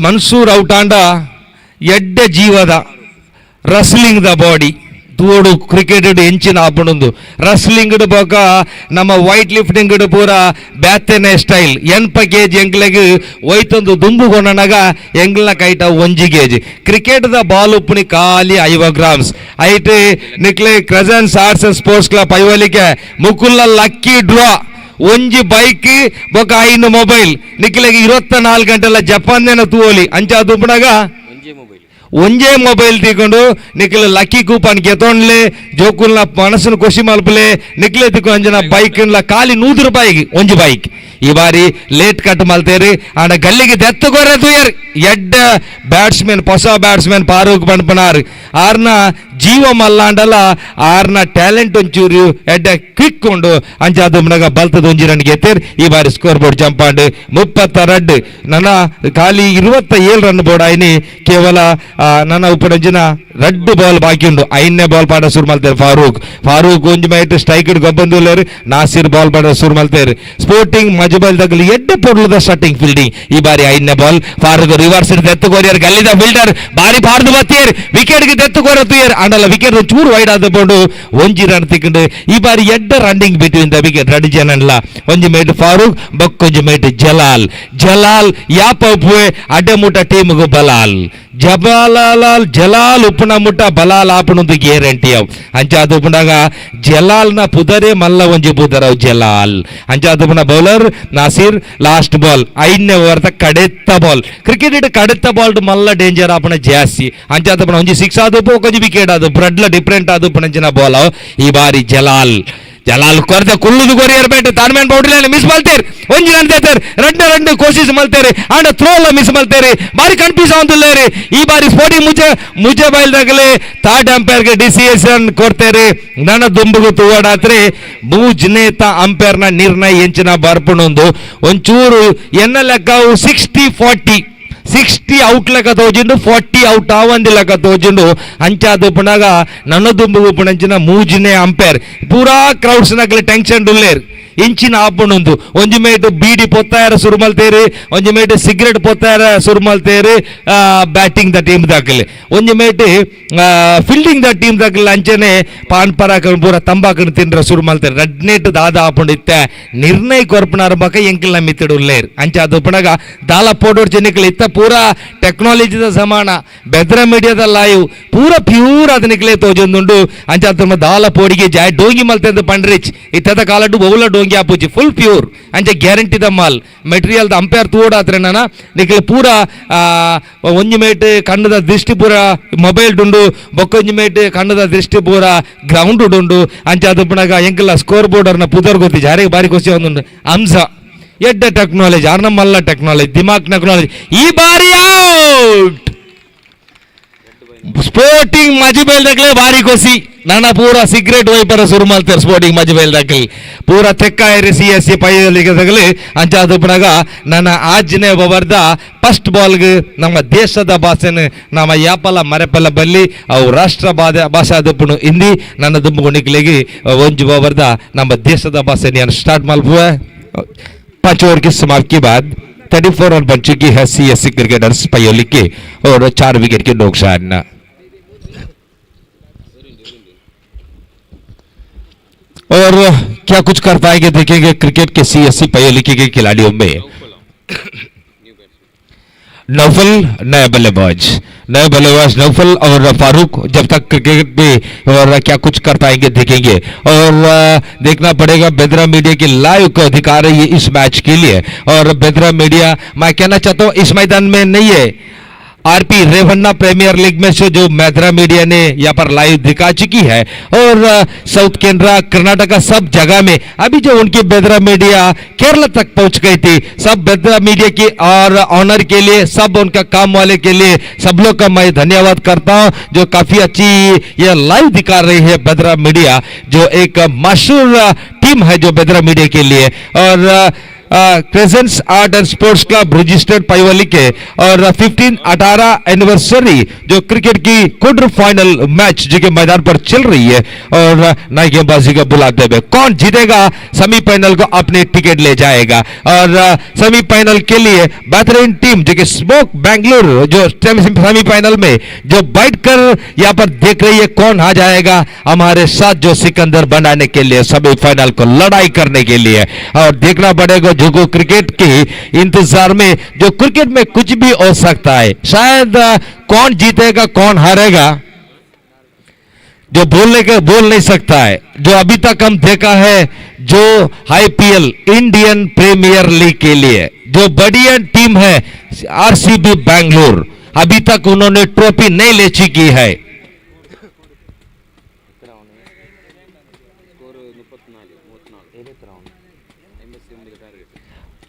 ಮನ್ಸೂರ್ ಔಟ್ ಆಂಡ ಎಡ್ಡೆ ಜೀವದ ರಸ್ಲಿಂಗ್ ದ ಬಾಡಿ ತೂಡು ಕ್ರಿಕೆಟ್ ಎಂಚಿನ ಆಪಣೊಂದು ರಸ್ಲಿಂಗ್ ಬೋಕ ನಮ್ಮ ವೈಟ್ ಲಿಫ್ಟಿಂಗ್ ಪೂರ ಬ್ಯಾತೆನೆ ಸ್ಟೈಲ್ 80 kg ಎಂಕ್ಲೆಗ್ ಒಯ್ತೊಂದು ದುಂಬು ಕೊನಗ ಎಂಗ್ಲ ಕೈಟ 1 kg ಕ್ರಿಕೆಟ್ ದ ಬಾಲ್ ಉಪ್ಪುನಿ ಖಾಲಿ 50 grams ಐಟ್ ನಿಕ್ಲೆ Crescents Arts and Sports Club ಐವಲಿಕೆ ಮುಕುಲ್ಲ ಲಕ್ಕಿ ಡ್ರಾ ಒಂಜಿ ಬೈಕ್ ಬೊಕ ಐನು ಮೊಬೈಲ್ ನಿಕ್ಲೆಗ್ 24 ಗಂಟೆಲ ಜಪಾನ್ ತೂವಲಿ ಅಂಚ ದುಂಬುನಾಗ ಒಂಜೇ ಮೊಬೈಲ್ ತಿಕೊಂಡು ನಿಖಿಲ ಲಕ್ಕಿ ಕೂಪನ್ ಗೆತೊಂಡ್ಲೆ ಜೋಕುಲ್ನ ಮನಸ್ಸನ್ನು ಖುಷಿ ಮಲ್ಪಲೆ ನಿಖಿಲೆ ತಿಕ್ಕು ಅಂಜನ ಬೈಕ್ ಖಾಲಿ 100 ರೂಪಾಯಿಗೆ ಒಂಜಿ ಬೈಕ್ ಈ ಬಾರಿ ಲೇಟ್ ಕಟ್ ಮಲ್ತೇರಿ ಆಂಡ ಗಲ್ಲಿಗೆ ದೆತ್ತುಗೊರೆ ತುಯರ್ ಎಡ್ಡ ಬ್ಯಾಟ್ಸ್ಮನ್ ಹೊಸ ಬ್ಯಾಟ್ಸ್ಮನ್ ಫಾರೂಕ್ ಪನ್ಪನಾರ್ ಆರ್ನ ಜೀವ ಮಲ್ಲಾಂಡಲ ಆರ್ನ ಟ್ಯಾಲೆಂಟ್ ಒಂಚೂರು ಎಡ್ಡ ಕ್ವಿಕ್ ಉಂಡು ಅಂಚಾದ ಮನಗ ಬಲ್ತದ ಒಂಜಿ ರನ್ ಗೆತ್ತೇರ್ ಈ ಬಾರಿ ಸ್ಕೋರ್ ಬೋರ್ಡ್ ಜಂಪಾಂಡ್ 32 ನನ್ನ ಖಾಲಿ 27 ರನ್ ಬೋರ್ಡ್ ಆಯ್ನಿ ಕೇವಲ ನನ್ನ ಉಪರಂಜಿನ ರಡ್ಡು ಬಾಲ್ ಬಾಕಿ ಉಂಡು 5ನೇ ಬಾಲ್ ಪಾಡ ಸುರು ಮಲ್ತೇರು ಫಾರೂಕ್ ಒಂಜಿ ಮೈಟ್ ಸ್ಟ್ರೈಕ್ ಗೊಬ್ಬಂದುಲ್ಲೇರು ನಾಸಿರ್ ಬಾಲ್ ಪಾಡ ಸುರು ಮಲ್ತೇರು ಸ್ಪೋರ್ಟಿಂಗ್ ಮಜಬಲ್ ತಗಲಿ ಎಡ್ಡೆ ಪೊಡ್ಲದ ಸ್ಟಾರ್ಟಿಂಗ್ ಫೀಲ್ಡಿಂಗ್ ಈ ಬಾರಿ 5ನೇ ಬಾಲ್ ಫಾರೂಕ್ ರಿವರ್ಸ್ ದೆತ್ತು ಕೋರಿಯರ್ ಗಲ್ಲಿದ ಫಿಲ್ಡರ್ ಬಾರಿ ಪಾರ್ದು ಬತ್ತೇರ್ ವಿಕೆಟ್ ಗೆ ದೆತ್ತು ಕೋರ ತುಯರ್ ಆಂಡಲ ವಿಕೆಟ್ ಚೂರು ವೈಡ್ ಆದ ಬೋರ್ಡು ಒಂಜಿ ರನ್ ತಿಕ್ಕೊಂಡು ಈ ಬಾರಿ ಎಡ್ಡ ರನ್ನಿಂಗ್ ಬಿಟ್ವೀನ್ ದ ವಿಕೆಟ್ 2 ಜನಲ್ಲ ಒಂಜಿ ಮೇಟ್ ಫಾರೂಕ್ ಬಕ್ಕೊಂಜಿ ಮೇಟ್ ಜಲಾಲ್ ಯಾಪ ಉಪ್ಪುವೆ ಅಡ್ಡೆಮುಟ ಟೀಮ್ಗು ಬಲಾಲ್ ಜಲಾಲ್ ಉಪ್ಪುನ ಮುಟ್ಟ ಬಲಾಲ್ ಆಪಣೊಂದು ಗ್ಯಾರಂಟಿ ಅವ್ ಅಂಚಾದ ಉಪ್ಪುನಾಗ ಜಲಾಲ್ನ ಪುದರೇ ಮಲ್ಲ ಒಂಜಿ ಪುದರವ್ ಜಲಾಲ್ ಅಂಚಾದ ಉಪ್ಪುನ ಬೌಲರ್ ನಾಸಿರ್ ಲಾಸ್ಟ್ ಬಾಲ್ 5ನೇ ಓವರ್ ಕಡೆತ್ತ ಬಾಲ್ ಕ್ರಿಕೆಟ್ ಕಡೆತ್ತ ಬಾಲ್ ಮಲ್ಲ ಡೇಂಜರ್ ಆಪಣ ಜಾಸ್ತಿ ಅಂಚಾದ ಉಪ್ಪುನ ಒಂಜಿ 6 ಆದಪ್ಪು ಒಂಜಿ ವಿಕೆಟ್ ಆದು ಬ್ರಡ್ಲ ಡಿಫ್ರೆಂಟ್ ಆದು ಉಪ್ಪುನಂಚಿನ ಬಾಲ್ ಈ ಬಾರಿ ಜಲಾಲ್ ಕೊರತೆ ಕುಳ್ಳುದು ಕೊರಿಯರ್ ಬೇಟೆ ತಾನ್ಮೇನ್ ಬೌಂಡ್ರಿ ಮಿಸ್ ಮಲ್ತೇರ್ ಒಂಜಿ ರನ್ ತೇರ್ ರಡ್ಡು ಕೋಶಿಸ್ ಮಲ್ತೇರಿ ಆಂಡ ಥ್ರೋ ಎಲ್ಲ ಮಿಸ್ ಮಲ್ತೇರಿ ಬಾರಿ ಕನ್ಫ್ಯೂಸ್ ಆಗುದಿಲ್ಲೇರಿ ಈ ಬಾರಿ ಸ್ಪೋರ್ಟಿಂಗ್ ಮುಜೆ ಬೈಲ್ದಾಗಲೇ ಥರ್ಡ್ ಅಂಪೈರ್ಗೆ ಡಿಸಿಷನ್ ಕೊಡ್ತೇರಿ ನನ್ನ ದುಂಬುಗು ತೂವಡಾತ್ರಿ ಮೂಜ್ನೇತ ಅಂಪೈರ್ನ ನಿರ್ಣಯ ಎಂಚಿನ ಬರ್ಪಣೊಂದು ಒಂಚೂರು ಎನ್ನ ಲೆಕ್ಕವು 60 ಔಟ್ ಲೆಕ್ಕ ತೋಜಿಂಡು 40 ಔಟ್ ಆವಂದಿ ಲೆಕ್ಕ ತೋಜಿಂಡು ಅಂಚಾದ ಪುಣಗ ನನ್ನದುಂಬು ಪುಣಂಚಿನ ಮೂಜಿನೇ ಅಂಪೈರ್ ಪೂರಾ ಕ್ರೌಡ್ಸ್ ನಗಲಿ ಟೆನ್ಷನ್ ಡುಲ್ಲೇರ್ ಇಂಚಿನ ಆಪಣೊಂದು ಒಂಜಿ ಮೇಟ್ ಬೀಡಿ ಪೊತ್ತಾಯರ ಸುರುಮಲ್ತೇರಿ ಒಂಜಿ ಮೇಟ್ ಸಿಗರೇಟ್ ಪೊತ್ತಾಯರ ಸುರುಮಲ್ತೇರಿ ಬ್ಯಾಟಿಂಗ್ ದ ಟೀಮ್ ದಾಖಲೆ ಒಂಜಿ ಮೇಟ್ ಫೀಲ್ಡಿಂಗ್ ದ ಟೀಮ್ ದಾಖಲೆ ಅಂಚನೆ ಪಾನ್ ಪರಾಕ ಪೂರ ತಂಬಾಕನ್ನು ತಿಂಡ್ರ ಸುರುಮಲ್ತೇರಿ ರಡ್ನೇಟ್ ದಾದ ಆಪುಂಡು ಇತ್ತೆ ನಿರ್ಣಯ ಕೊರ್ಪನಾರ ಬಕ ಎಂಕಿಲ್ನ ಮಿತ್ತಿಡುಲ್ಲೇರ್ ಅಂಚಾದ ಪುಣಗ ದಾಲ ಪೋಡೋಡ್ ಚೆನ್ನಿಕಲ್ ಇತ್ತ ಪೂರ ಟೆಕ್ನಾಲಜಿದ ಸಮಾನ ಬೆದ್ರ ಮೀಡಿಯಾದ ಲೈವ್ ಪೂರ ಪ್ಯೂರ್ ಅದ ನಿಕ್ಲೆ ತೋಜೊಂದುಂಡು ಅಂಚಾದ ದಾಲ ಪೋಡಿಗೆ ಜಾಯ್ ಡೋಂಗಿ ಮಲ್ತೆಂದು ಪಂಡ್ರಿಚ್ ಇತ್ತದ ಕಾಲಡು ಬೌಲ ಡೋಂಗಿ ಆಪುಜಿ ಫುಲ್ ಪ್ಯೂರ್ ಅಂಚೆ ಗ್ಯಾರಂಟಿ ದ ಮಾಲ್ ಮೆಟೀರಿಯಲ್ ದ ಅಂಪೈರ್ ತೂಡಾತ್ರೆ ನಾನು ನಿಕ್ಲೆ ಪೂರ ಒಂಜಿ ಮೇಟ್ ಕಣ್ಣದ ದೃಷ್ಟಿ ಪೂರ ಮೊಬೈಲ್ ಡುಂಡು ಬೊಕ್ಕೊಂಜಿ ಮೇಟ್ ಕಣ್ಣದ ದೃಷ್ಟಿ ಪೂರ ಗ್ರೌಂಡ್ ಡುಂಡು ಅಂಚೆ ಅದು ಪುನಗ ಎಂಕಲ್ಲ ಸ್ಕೋರ್ ಬೋರ್ಡರ್ನ ಪುದರ್ ಗೊತ್ತಿ ಜಾರಿಗೆ ಬಾರಿ ಖುಷಿ ಒಂದುಂಡು ಅಂಶ ಎಡ್ಡ ಟೆಕ್ನಾಲಜಿ ಆರ್ನ ಮಲ್ಲ ಟೆಕ್ನಾಲಜಿ ದಿಮಾಕ್ ಟೆಕ್ನಾಲಜಿ ಈ ಬಾರಿ ಔಟ್ ಸ್ಪೋರ್ಟಿಂಗ್ ಮಜಬೈಲ್ ದಕ್ಲೆ ಬಾರಿ ಖುಷಿ ನನ್ನ ಪೂರ ಸಿಗರೇಟ್ ವೈಪರ ಶುರು ಮಾಡ್ತಾರೆ ಸ್ಪೋರ್ಟಿಂಗ್ ಮಜಬೈಲ್ ದಕ್ಲಿ ಪೂರ ತೆಕ್ಕ ಏರಿ CSC ಪೈಲಿಗೆ ತಗಲಿ ಅಂಚಾದ ಪುನಗ ನನ್ನ ಆಜ್ಞೆ ಬಬರ್ದ ಫಸ್ಟ್ ಬಾಲ್ಗೆ ನಮ್ಮ ದೇಶದ ಭಾಷೆನ ನಮ್ಮ ಯಾಪಲ ಮರೆಪಲ್ಲ ಬಲ್ಲಿ ಅವು ರಾಷ್ಟ್ರ ಭಾಷಾ ದುಪ್ಪುನು ಹಿಂದಿ ನನ್ನ ದುಂಬು ನಿಕ್ಲಿಗೆ ಒಂಜು ಬಬರ್ದ ನಮ್ಮ ದೇಶದ ಭಾಷೆ ಸ್ಟಾರ್ಟ್ ಮಲ್ಪುವೆ 5 ओवर की समाप्ति के बाद 34 रन बन चुकी है CSC क्रिकेटर्स पयोली के और 4 विकेट के नुकसान। और क्या कुछ कर पाएंगे देखेंगे क्रिकेट के CSC पयोली के खिलाड़ियों में। नौफल नए बल्लेबाज नौफल और फारूक जब तक क्रिकेट में और क्या कुछ कर पाएंगे देखेंगे और देखना पड़ेगा बेद्रा मीडिया की लाइव का अधिकार है ये इस मैच के लिए और बेद्रा मीडिया मैं कहना चाहता हूं इस मैदान में नहीं है आरपी रेवन्ना प्रीमियर लीग में से जो बेद्रा मीडिया ने यहाँ पर लाइव दिखा चुकी है और साउथ केरला कर्नाटका सब जगह में अभी जो उनकी बेद्रा मीडिया केरला तक पहुंच गई थी सब बेद्रा मीडिया की और ऑनर के लिए सब उनका काम वाले के लिए सब लोग का मैं धन्यवाद करता हूं जो काफी अच्छी ये लाइव दिखा रही है बेद्रा मीडिया जो एक मशहूर टीम है जो बेद्रा मीडिया के लिए और Crescents Art and sports club registered Paivali के और 18 एनिवर्सरी जो क्रिकेट की क्वार्टर फाइनल मैच जो कि मैदान पर चल रही है और नई गेंदबाजी को बुलाते हुए कौन जीतेगा सेमीफाइनल को अपनी टिकट ले जाएगा और सेमीफाइनल के लिए बेहतरीन टीम जो कि स्मोक बैंगलोर जो सेमीफाइनल में जो बैठ कर यहां पर देख रही है कौन आ जाएगा हमारे साथ जो सिकंदर बनाने के लिए सेमीफाइनल को लड़ाई करने के लिए और देखना पड़ेगा जो क्रिकेट के इंतजार में जो क्रिकेट में कुछ भी हो सकता है शायद कौन जीतेगा कौन हारेगा जो बोल नहीं सकता है जो अभी तक हम देखा है जो आईपीएल इंडियन प्रीमियर लीग के लिए जो बढ़िया टीम है आरसीबी बैंगलोर अभी तक उन्होंने ट्रॉफी नहीं ले चुकी है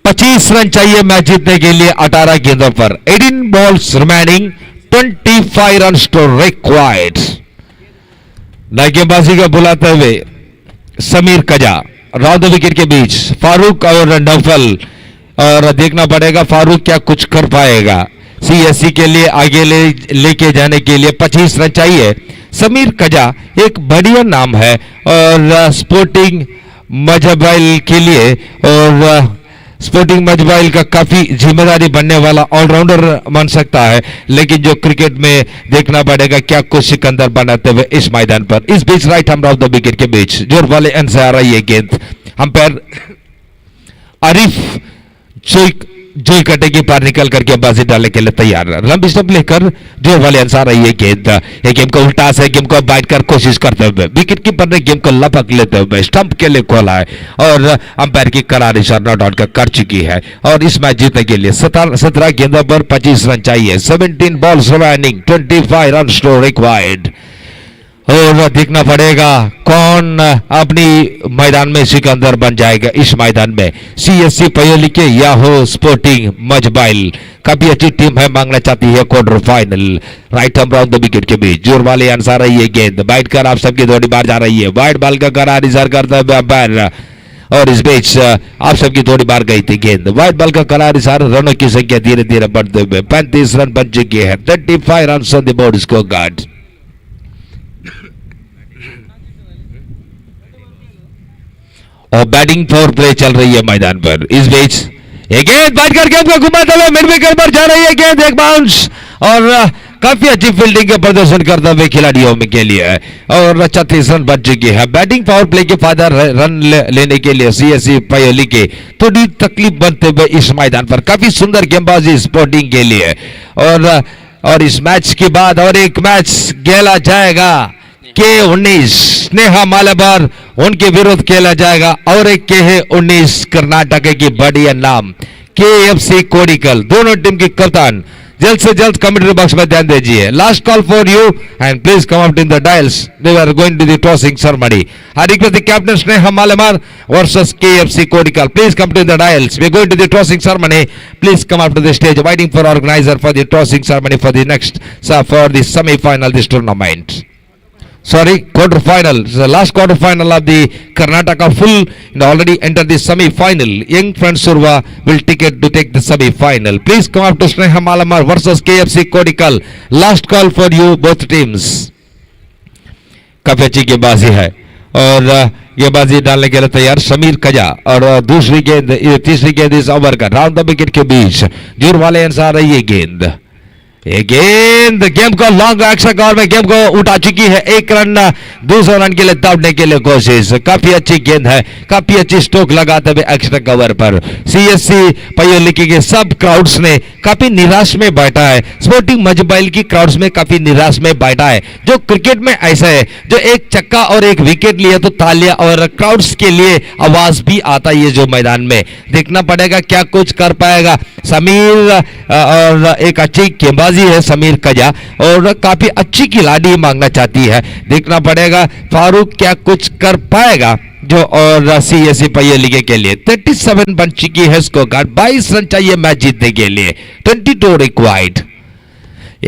25 रन चाहिए मैच जीतने के लिए 18 गेंदों पर 18 बॉल्स रिमेनिंग 25 रन रिक्वायर्ड नई गेंदबाजी को बुलाते हुए समीर कजा राउंड द विकेट के बीच फारूक और नौफल और देखना पड़ेगा फारूक क्या कुछ कर पाएगा सीएससी के लिए आगे लेके जाने के लिए 25 रन चाहिए समीर कजा एक बढ़िया नाम है और स्पोर्टिंग मजबाइल के लिए और स्पोर्टिंग मजबाइल का काफी जिम्मेदारी बनने वाला ऑलराउंडर बन सकता है लेकिन जो क्रिकेट में देखना पड़ेगा क्या कुछ सिकंदर बनाते हुए इस मैदान पर इस बीच right hand off the wicket के बीच जोर वाले एंड से आ रही है गेंद अंपायर आरिफ जोई कटे की पार निकल करके बाजी डालने के लिए तैयार लंबी स्टंप लेकर जोर वाले अंसार रही है गेंद ये गेम को उल्टा से गेम को बाइट कर कोशिश करते हुए विकेट कीपर ने गेम को लपक लेते हुए स्टंप के लिए खोला है और अंपायर की करार इशारा नॉट आउट कर चुकी है और इस मैच जीतने के लिए 17 गेंदों पर 25 रन चाहिए 17 बॉल्स रिमेनिंग 25 रन रिक्वायर्ड और देखना पड़ेगा कौन अपनी मैदान में सिकंदर बन जाएगा इस मैदान में सीएससी पयोली के याहो स्पोर्टिंग मजबाइल काफी अच्छी टीम है मांगना चाहती है quarter final right hand round the wicket के बीच जोर वाले आंसर रही है गेंद बैठ कर आप सबकी थोड़ी बार जा रही है वाइड बॉल का करार इशारा करता है अंपायर और इस बीच आप सबकी थोड़ी बार गई थी गेंद वाइड बॉल का करार इशारा रनों की संख्या धीरे धीरे बढ़ते हुए 35 रन बन चुकी है 35 run on the board score card और बैटिंग पावर प्ले चल रही है मैदान पर इस बीच एक गेंद बैठ कर गेंद को घुमाते हुए मिड विकेट पर जा रही है गेंद एक बाउंस और काफी अच्छी फील्डिंग का प्रदर्शन करते हुए खिलाड़ियों में के लिए और 36 रन बच चुकी है बैटिंग पावर प्ले के फायदा रन लेने के लिए सीएससी पयोली के थोड़ी तकलीफ बनते हुए इस मैदान पर काफी सुंदर गेंदबाजी स्पोर्टिंग के लिए और इस मैच के बाद और एक मैच खेला जाएगा K19 स्नेहा मालाबार उनके विरुद्ध खेला जाएगा और एक K19 कर्नाटक की बढ़िया नाम KFC कोडिकल दोनों टीम की कप्तान जल्द से जल्द कमेंट्री बॉक्स में ध्यान दीजिए last call for you and please come out in the dials they are going to the tossing ceremony I request the captain Sneha Malabar versus KFC Kodikal please come to the dials we are going to the tossing ceremony please come out to the stage waiting for organiser for the tossing ceremony for the next for the semifinal this tournament sorry quarter-final the last quarter-final of the Karnataka full and already entered the semi-final young friends Surva will ticket to take the semi-final please come up to Sneha Malamar versus KFC Kodikal last call for you both teams काफी अच्छी गेंदबाजी है और गेंदबाजी डालने के लिए तैयार समीर कजा और दूसरी गेंद तीसरी गेंद इस ओवर का राउंड द विकेट के बीच जोर वाले अंसार रही है गेंद गेंद गेम को लॉन्ग एक्स्ट्रा कवर में गेम को उठा चुकी है एक रन दूसरा रन के लिए दौड़ने के लिए कोशिश काफी अच्छी गेंद है काफी अच्छी स्ट्रोक लगाते हुए एक्स्ट्रा कवर पर सीएससी पयोली के सब क्राउड्स ने काफी निराश में बैठा है स्पोर्टिंग मजबाइल की क्राउड्स में काफी निराश में बैठा है जो क्रिकेट में ऐसा है जो एक चक्का और एक विकेट लिए तो तालियां और क्राउड्स के लिए आवाज भी आता है जो मैदान में देखना पड़ेगा क्या कुछ कर पाएगा समीर और एक अच्छी गेंदबाजी है समीर कजा और काफी अच्छी खिलाड़ी मांगना चाहती है देखना पड़ेगा फारूक क्या कुछ कर पाएगा जो और सीएससी पयोली के लिए 37 बन चुकी है स्कोर कार्ड 22 रन चाहिए मैच जीतने के लिए 22 रिक्वायर्ड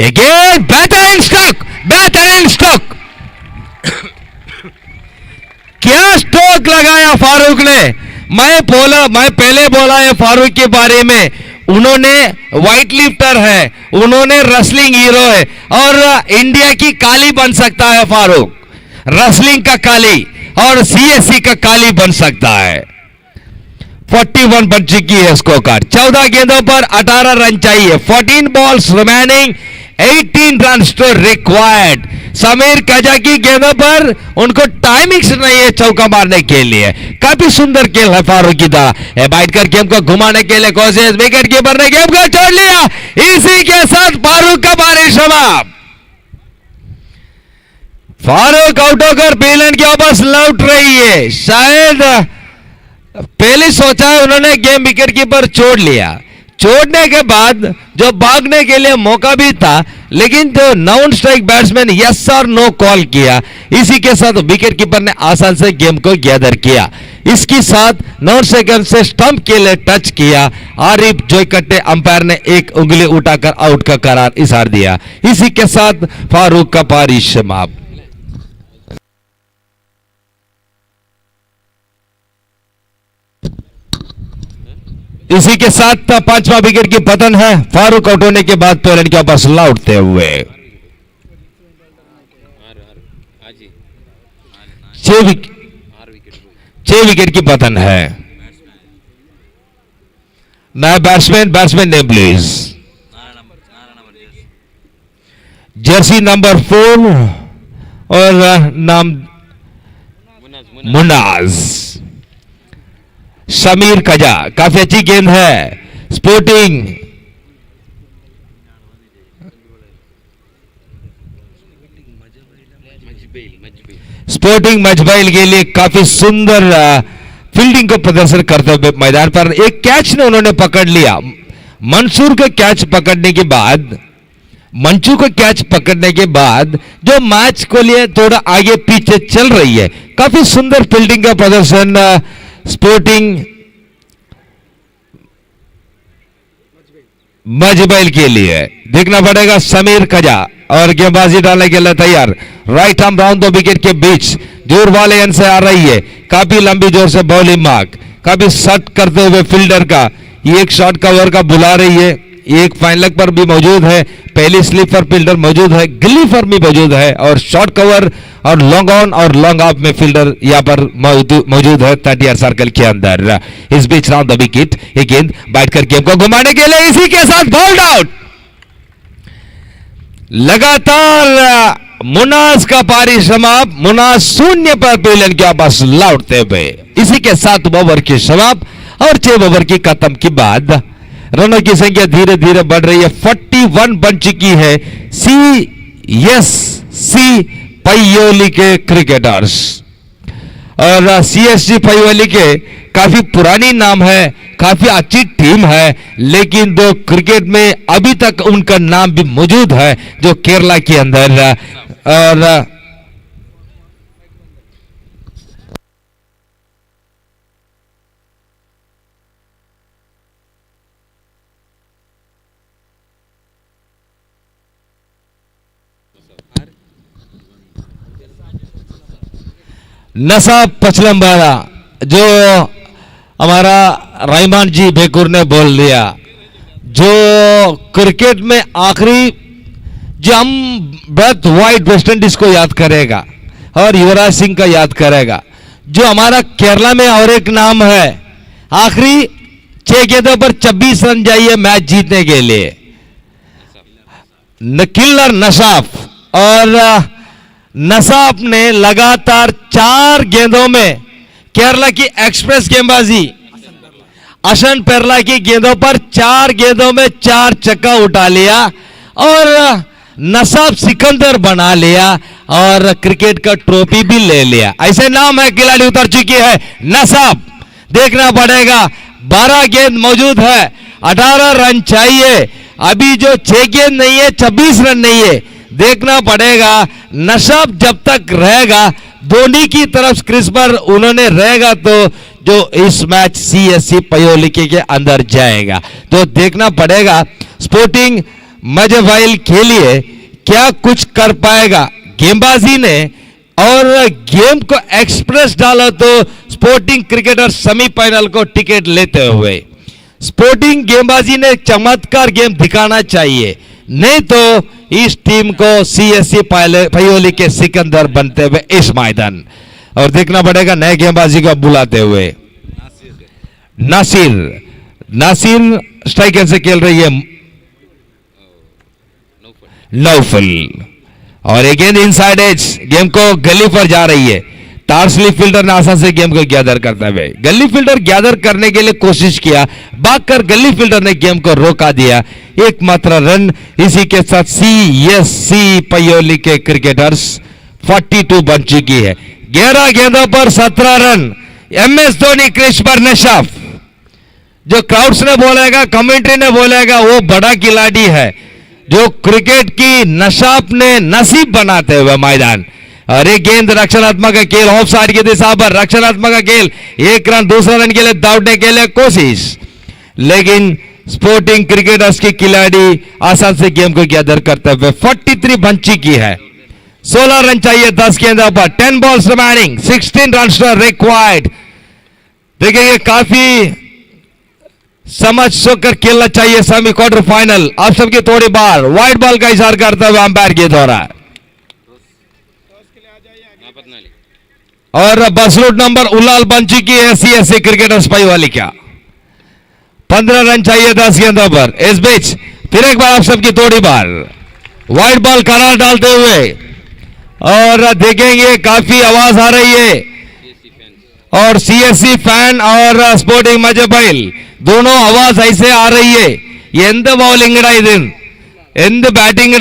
अगेन बेहतरीन स्ट्रोक क्या स्ट्रोक लगाया फारूक ने मैं पहले बोला है फारूक के बारे में, उन्होंने वाइट लिफ्टर है, उन्होंने रेसलिंग हीरो है, और इंडिया की काली बन सकता है फारूक, रेसलिंग का काली और सीएससी का काली बन सकता है। 41 बन चुकी है स्कोर कार्ड। 14 गेंदों पर 18 रन चाहिए। 14 balls remaining, 18 run to required. Sameer Kaja की गेंदों पर उनको टाइमिंग्स नहीं है चौका मारने के लिए। काफी सुंदर खेल है फारूक की तरह। बैठ कर गेम को घुमाने के लिए कोशिश, विकेट कीपर ने गेम को छोड़ लिया। इसी के साथ फारूक का पारी समाप्त। फारूक आउट होकर पेलन के वापस लौट रही है। शायद पहले सोचा है उन्होंने गेम विकेट कीपर छोड़ लिया, छोड़ने के बाद जो भागने के लिए मौका भी था, लेकिन जो नॉन स्ट्राइक बैट्समैन यस और नो कॉल किया, इसी के साथ विकेट कीपर ने आसान से गेम को गैदर किया। इसके साथ 9 सेकंड से स्टंप के लिए टच किया। आरिफ जोयकट्टे अंपायर ने एक उंगली उठाकर आउट का करार इशार दिया। इसी के साथ फारूक का पारी समाप्त। इसी के साथ 5वां विकेट की पतन है। फारूक आउट होने के बाद पोलैंड के वापस लौटते हुए 6 विकेट की पतन है। नया बैट्समैन ने प्लीज जर्सी नंबर 4 और नाम मुनाज। समीर कजा, काफी अच्छी गेंद है। स्पोर्टिंग मजबैल के लिए काफी सुंदर फील्डिंग को प्रदर्शन करते हुए मैदान पर एक कैच ने उन्होंने पकड़ लिया। मंसूर का कैच पकड़ने के बाद, मंचू का कैच पकड़ने के बाद जो मैच को लिए थोड़ा आगे पीछे चल रही है। काफी सुंदर फील्डिंग का प्रदर्शन स्पोर्टिंग मजबैल के लिए। देखना पड़ेगा समीर कजा और गेंदबाजी डालने के लिए तैयार। राइट आर्म राउंड 2 विकेट के बीच जोर वाले एंड से आ रही है। काफी लंबी जोर से बॉलिंग मार्क, काफी शॉट करते हुए फील्डर का ये एक शॉट कवर का बुला रही है। एक फाइन लेग पर भी मौजूद है, पहली स्लिप पर फील्डर मौजूद है, गिली पर भी मौजूद है, और शॉर्ट कवर और लॉन्ग ऑन और लॉन्ग ऑफ में फील्डर यहां पर मौजूद है 30 यार्ड सर्कल के अंदर। इस बीच राउंड द विकेट, एक गेंद बैठकर गेम को घुमाने के लिए, इसी के साथ बॉल्ड आउट। लगातार मुनाज का पारी समाप्त। मुनाज 0 पर पेलन के वापस लौटते हुए। इसी के साथ ओवर की समाप्त और 6 ओवर की खत्म के बाद रनों की संख्या धीरे धीरे बढ़ रही है। 41 बन चुकी है सीएससी पयोली के क्रिकेटर्स। और सीएससी पयोली के काफी पुरानी नाम है, काफी अच्छी टीम है, लेकिन दो क्रिकेट में अभी तक उनका नाम भी मौजूद है जो केरला के अंदर। और नसा पचलंबारा जो हमारा रहमान जी बेकुर ने बोल दिया, जो क्रिकेट में आखिरी जो हम ब्रेथ वाइट वेस्ट इंडीज को याद करेगा और युवराज सिंह का याद करेगा। जो हमारा केरला में और एक नाम है, आखिरी 6 गेंदों पर 26 रन चाहिए मैच जीतने के लिए, किलर नसाफ। और नसाफ ने लगातार 4 गेंदों में केरला की एक्सप्रेस गेंदबाजी अशन पेरला की गेंदों पर 4 गेंदों में 4 छक्का उठा लिया और नसाब सिकंदर बना लिया और क्रिकेट का ट्रॉफी भी ले लिया। ऐसे नाम है, खिलाड़ी उतर चुकी है नसाब। देखना पड़ेगा, 12 गेंद मौजूद है, 18 रन चाहिए। अभी जो 6 गेंद नहीं है, 26 रन नहीं है। देखना पड़ेगा, नसाब जब तक रहेगा, धोनी की तरफ क्रिस्पर उन्होंने रहेगा तो जो इस मैच सीएससी पयोली के अंदर जाएगा। तो देखना पड़ेगा स्पोर्टिंग मजवाइल के लिए क्या कुछ कर पाएगा। गेंदबाजी ने और गेम को एक्सप्रेस डाला तो स्पोर्टिंग क्रिकेटर सेमीफाइनल को टिकट लेते हुए स्पोर्टिंग गेंदबाजी ने चमत्कार गेम दिखाना चाहिए, नहीं तो इस टीम को सीएससी पयोली के सिकंदर बनते हुए इस मैदान और देखना पड़ेगा नए गेंदबाजी को बुलाते हुए। नासिर नासिर स्ट्राइकर से खेल रही है नौफल और अगेन इनसाइड एज गेम को गली पर जा रही है। टार्सली फील्डर ने आसान से गेम को गैदर करते हुए गली फील्डर गैदर करने के लिए कोशिश किया, भागकर गली फील्डर ने गेम को रोका दिया, एकमात्र रन। इसी के साथ सीएससी पयोली के क्रिकेटर्स 42 बन चुकी है। 11 गेंदों पर 17 रन। एमएस धोनी क्रीज पर नशाफ, जो क्राउड्स ने बोलेगा, कमेंट्री ने बोलेगा, वो बड़ा खिलाड़ी है जो क्रिकेट की नशाफ ने नसीब बनाते हुए मैदान। और एक गेंद रक्षणात्मक खेल, ऑफ साइड की दिशा पर रक्षणात्मक खेल, एक रन, दूसरा रन के लिए दौड़ने के लिए कोशिश, लेकिन स्पोर्टिंग क्रिकेटर्स की खिलाड़ी आसान से गेम को गैदर करते हुए 43 बन चुकी है। 16 रन चाहिए 10 गेंदों पर, 10 बॉल्स रिमेनिंग, 16 रन रिक्वायर्ड। देखिए काफी समझ सोकर खेलना चाहिए सेमी क्वार्टर फाइनल। आप सबकी थोड़ी बार वाइट बॉल का इशारा करते हुए अंपायर के द्वारा और बस रूट नंबर उलाल बन चुकी है सीएससी क्रिकेटर्स पयोली का। 15 रन चाहिए 10 गेंदों पर। इस बीच फिर एक बार आप सबकी थोड़ी बार वाइट बॉल करार डालते हुए और देखेंगे काफी आवाज आ रही है और सीएससी फैन और स्पोर्टिंग मजबैल दोनों आवाज ऐसे आ रही है। ಎಂದ बॉलिंग ಎಂದ बैटिंग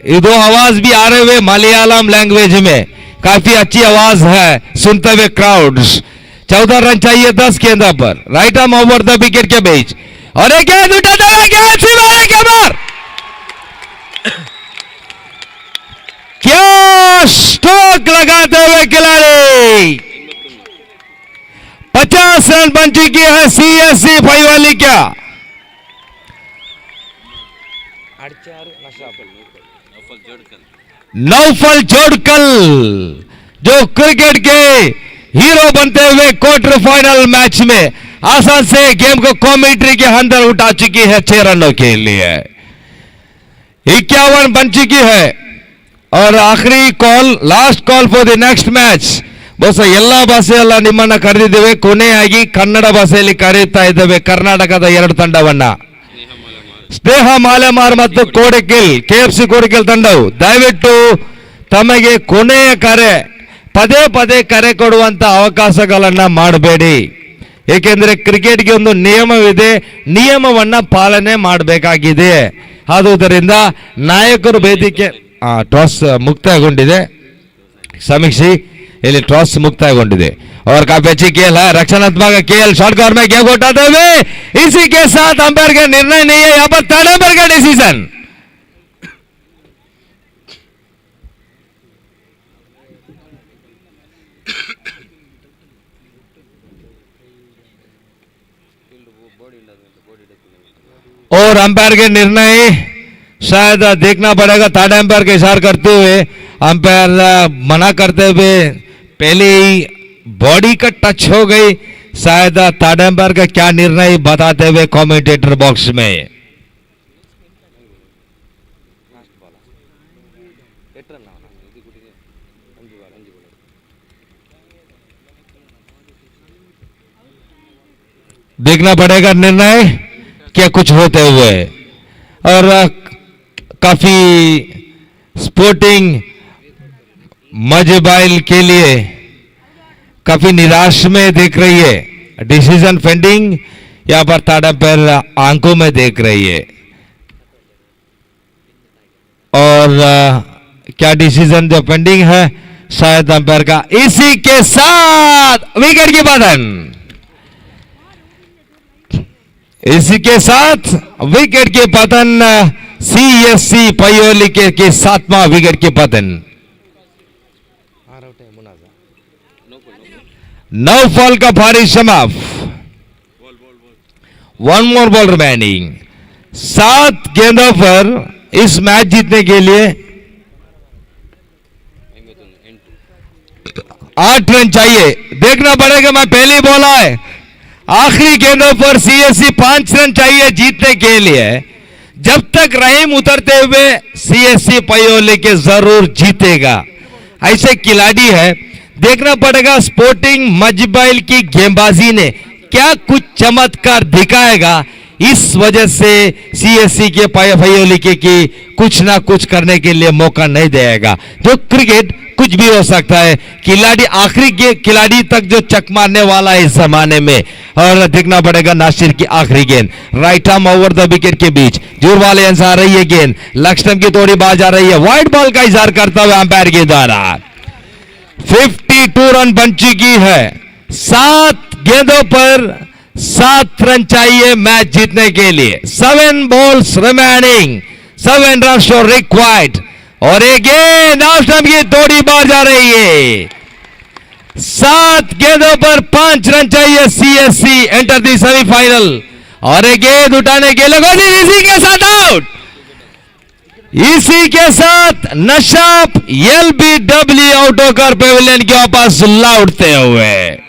ये दो आवाज भी आ रहे हुए मलयालम लैंग्वेज में, काफी अच्छी आवाज है सुनते हुए क्राउड्स। 14 रन चाहिए 10 गेंदों पर। Right arm over the wicket के बीच और एक गेंद उठाते हुए के बार क्या स्ट्रोक लगाते हुए खिलाड़ी। 50 रन बन चुकी है सीएससी पयोली क्या। नौफल जोड़कल जो क्रिकेट के हीरो बनते हुए क्वार्टर फाइनल मैच में आसान से गेम को कमेंट्री के अंदर उठा चुकी है 6 रनों के लिए। 51 बन चुकी है और आखिरी call, last call for the next match. ಬಹುಶ ಎಲ್ಲ ಭಾಷೆಯಲ್ಲ ನಿಮ್ಮನ್ನ ಕರೆದಿದ್ದೇವೆ, ಕೊನೆಯಾಗಿ ಕನ್ನಡ ಭಾಷೆಯಲ್ಲಿ ಕರೆಯುತ್ತಾ ಇದ್ದೇವೆ ಕರ್ನಾಟಕದ ಎರಡು ತಂಡವನ್ನ, ಸ್ನೇಹ ಮಾಲೆಮಾರ್ ಮತ್ತು ಕೋಡಿಕೆಲ್ ಕೆಎಫ್ಸಿ ಕೋಡಿಕೆಲ್ ತಂಡವು ದಯವಿಟ್ಟು ತಮಗೆ ಕೊನೆಯ ಕರೆ, ಪದೇ ಪದೇ ಕರೆ ಕೊಡುವಂತ ಅವಕಾಶಗಳನ್ನ ಮಾಡಬೇಡಿ, ಏಕೆಂದರೆ ಕ್ರಿಕೆಟ್ಗೆ ಒಂದು ನಿಯಮವಿದೆ, ನಿಯಮವನ್ನ ಪಾಲನೆ ಮಾಡಬೇಕಾಗಿದೆ। ಆದುದರಿಂದ ನಾಯಕರು ವೇದಿಕೆ ಟಾಸ್ ಮುಕ್ತಾಯಗೊಂಡಿದೆ, ಸಮೀಕ್ಷೆ ಇಲ್ಲಿ ಟಾಸ್ ಮುಕ್ತಾಯಗೊಂಡಿದೆ और काफी अच्छी खेल है, रक्षणात्मक खेल, शॉर्ट कॉर्नर में गेम उठाते हुए इसी के साथ अंपायर का निर्णय नहीं है, यहां पर थर्ड अंपायर का डिसीजन। और अंपायर के निर्णय शायद देखना पड़ेगा। थर्ड अंपायर के इशारा करते हुए अंपायर मना करते हुए पहले ही बॉडी का टच हो गई, शायद थर्ड अंपायर का क्या निर्णय बताते हुए कमेंटेटर बॉक्स में। देखना पड़ेगा निर्णय क्या कुछ होते हुए। और काफी स्पोर्टिंग मजबाइल के लिए काफी निराश में देख रही है, डिसीजन पेंडिंग यहां पर थर्ड अंपायर आंखों में देख रही है। और क्या डिसीजन जो पेंडिंग है शायद अंपायर का। इसी के साथ विकेट की पतन, इसी के साथ विकेट के पतन, सीएससी पयोली के 7वां विकेट के पतन। नौफल का भारी समाप्त, 1 मोर बॉल रिमेनिंग। 7 गेंदों पर इस मैच जीतने के लिए 8 रन चाहिए, देखना पड़ेगा, मैं पहले ही बोला है आखिरी गेंदों पर सीएससी 5 रन चाहिए जीतने के लिए। जब तक रहीम उतरते हुए सीएससी पयोली के जरूर जीतेगा, ऐसे खिलाड़ी है। देखना पड़ेगा स्पोर्टिंग मजबाइल की गेंदबाजी ने क्या कुछ चमत्कार दिखाएगा, इस वजह से सीएससी के पयोली की कुछ ना कुछ करने के लिए मौका नहीं देगा। जो क्रिकेट कुछ भी हो सकता है, खिलाड़ी आखिरी खिलाड़ी तक जो चक मारने वाला है इस जमाने में। और देखना पड़ेगा नासिर की आखिरी गेंद right arm over the wicket के बीच, जोर वाले आ रही है गेंद, लक्ष्मण की थोड़ी बाज आ रही है, व्हाइट बॉल का इजहार करता हुआ अंपायर के द्वारा 52 रन बन चुकी है। 7 गेंदों पर 7 रन चाहिए मैच जीतने के लिए। 7 balls रिमेनिंग, 7 runs रिक्वायर्ड। और एक गेंद नासिर की थोड़ी बाज आ रही है। 7 गेंदों पर 5 रन चाहिए सीएससी एंटर दी सेमीफाइनल। और एक गेंद उठाने के लिए इसी के साथ आउट, इसी के साथ नशाप एलबीडब्ल्यू आउट होकर पेविलियन के वापस लौटते हुए।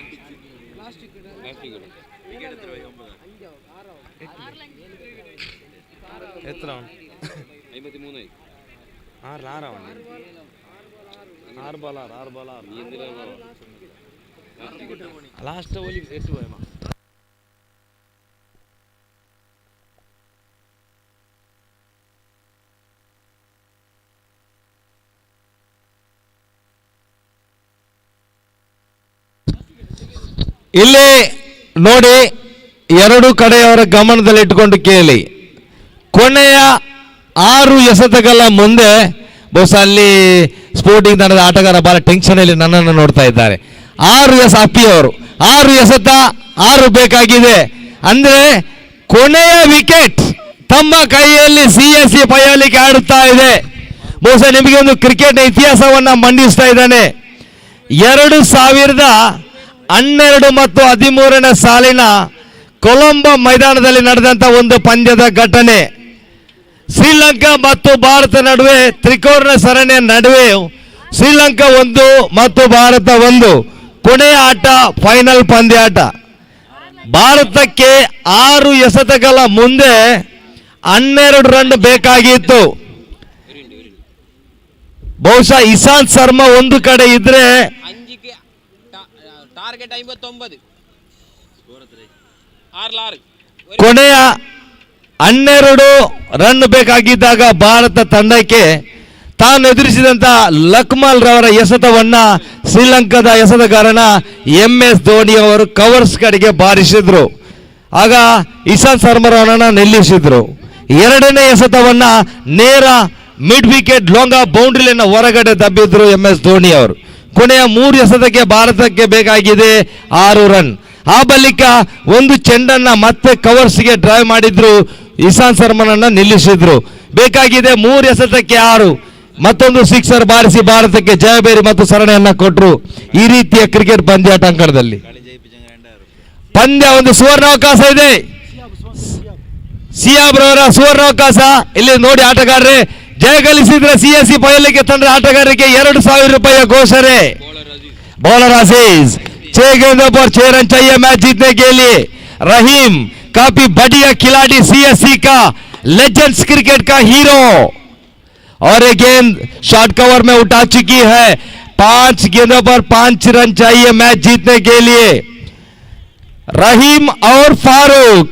ಇಲ್ಲಿ ನೋಡಿ, ಎರಡು ಕಡೆಯವರ ಗಮನದಲ್ಲಿಟ್ಟುಕೊಂಡು ಕೇಳಿ, ಕೊನೆಯ 6 ಎಸೆತಗಳ ಮುಂದೆ ಬಹುಶಃ ಅಲ್ಲಿ ಸ್ಪೋರ್ಟಿಂಗ್ ತಂಡದ ಆಟಗಾರ ಬಹಳ ಟೆನ್ಷನ್ ಅಲ್ಲಿ ನನ್ನನ್ನು ನೋಡ್ತಾ ಇದ್ದಾರೆ. 6 ಅಪ್ಪಿ ಅವರು 6 ಎಸೆತ 6 ಬೇಕಾಗಿದೆ ಅಂದ್ರೆ ಕೊನೆಯ ವಿಕೆಟ್ ತಮ್ಮ ಕೈಯಲ್ಲಿ ಸಿಎಸ್ಸಿ ಪಯೋಲಿಗೆ ಆಡುತ್ತಾ ಇದೆ. ಬಹುಶಃ ನಿಮಗೆ ಒಂದು ಕ್ರಿಕೆಟ್ ಇತಿಹಾಸವನ್ನ ಮಂಡಿಸ್ತಾ ಇದ್ದಾನೆ. 2012 ಮತ್ತು 13ನೇ ಸಾಲಿನ ಕೊಲಂಬೋ ಮೈದಾನದಲ್ಲಿ ನಡೆದಂತ ಒಂದು ಪಂದ್ಯದ ಘಟನೆ. ಶ್ರೀಲಂಕಾ ಮತ್ತು ಭಾರತ ನಡುವೆ ತ್ರಿಕೋನ ಸರಣಿಯ ನಡುವೆ ಶ್ರೀಲಂಕಾ 1 ಮತ್ತು ಭಾರತ 1, ಕೊನೆಯ ಆಟ ಫೈನಲ್ ಪಂದ್ಯಾಟ. ಭಾರತಕ್ಕೆ 6 ಎಸೆತಗಳ ಮುಂದೆ 12 ರನ್ ಬೇಕಾಗಿತ್ತು. ಬಹುಶಃ ಇಶಾಂತ್ ಶರ್ಮಾ ಒಂದು ಕಡೆ ಇದ್ರೆ ಕೊನೆಯ 12 ರನ್ ಬೇಕಾಗಿದ್ದಾಗ ಭಾರತ ತಂಡಕ್ಕೆ ತಾನು ಎದುರಿಸಿದಂತ ಲಕ್ಮಲ್ ರವರ ಎಸೆತವನ್ನ ಶ್ರೀಲಂಕಾದ ಎಸೆತಗಾರನ MS ಧೋನಿ ಅವರು ಕವರ್ಸ್ ಕಡೆಗೆ ಬಾರಿಸಿದ್ರು. ಆಗ ಇಶಾಂತ್ ಶರ್ಮಾರವರನ್ನ ನಿಲ್ಲಿಸಿದ್ರು. ಎರಡನೇ ಎಸೆತವನ್ನ ನೇರ ಮಿಡ್ ವಿಕೆಟ್ ಲೋಂಗಾ ಬೌಂಡ್ರಿಲಿನ ಹೊರಗಡೆ ದಬ್ಬಿದ್ರು MS ಧೋನಿ ಅವರು. ಕೊನೆಯ 3 ಎಸೆತಕ್ಕೆ ಭಾರತಕ್ಕೆ ಬೇಕಾಗಿದೆ 6 ರನ್. ಆ ಬಳಿಕ ಒಂದು ಚೆಂಡನ್ನ ಮತ್ತೆ ಕವರ್ಸ್ಗೆ ಡ್ರೈವ್ ಮಾಡಿದ್ರು, ಇಶಾಂತ್ ಶರ್ಮಾನನ್ನ ನಿಲ್ಲಿಸಿದ್ರು. ಬೇಕಾಗಿದೆ 3 ಎಸೆತಕ್ಕೆ 6, ಮತ್ತೊಂದು ಸಿಕ್ಸರ್ ಬಾರಿಸಿ ಭಾರತಕ್ಕೆ ಜಯಬೇರಿ ಮತ್ತು ಸರಣಿಯನ್ನ ಕೊಟ್ಟರು. ಈ ರೀತಿಯ ಕ್ರಿಕೆಟ್ ಪಂದ್ಯಾಟಾಂಗಣದಲ್ಲಿ ಪಂದ್ಯ ಒಂದು ಸುವರ್ಣಾವಕಾಶ ಇದೆ. ಸಿಯಾಬ್ರವರ ಸುವರ್ಣಾವಕಾಶ ಇಲ್ಲಿ ನೋಡಿ. ಆಟಗಾರರೇ, ಜಯ ಗಳಿಸಿದ್ರೆ ಸಿಎಸ್ಸಿ ಪಯೋಲಿಗೆ ತಂಡ ಆಟಗಾರರಿಗೆ 2,000 ರೂಪಾಯಿಯ ಘೋಷಣೆ. बॉलर अजीज 6 गेंदों पर 6 रन चाहिए मैच जीतने के लिए. रहीम काफी बढ़िया खिलाड़ी, सीएससी का लेजेंड्स क्रिकेट का हीरो, और ये गेंद शॉर्ट कवर में उठा चुकी है. 5 गेंदों पर 5 रन चाहिए मैच जीतने के लिए. रहीम और फारूक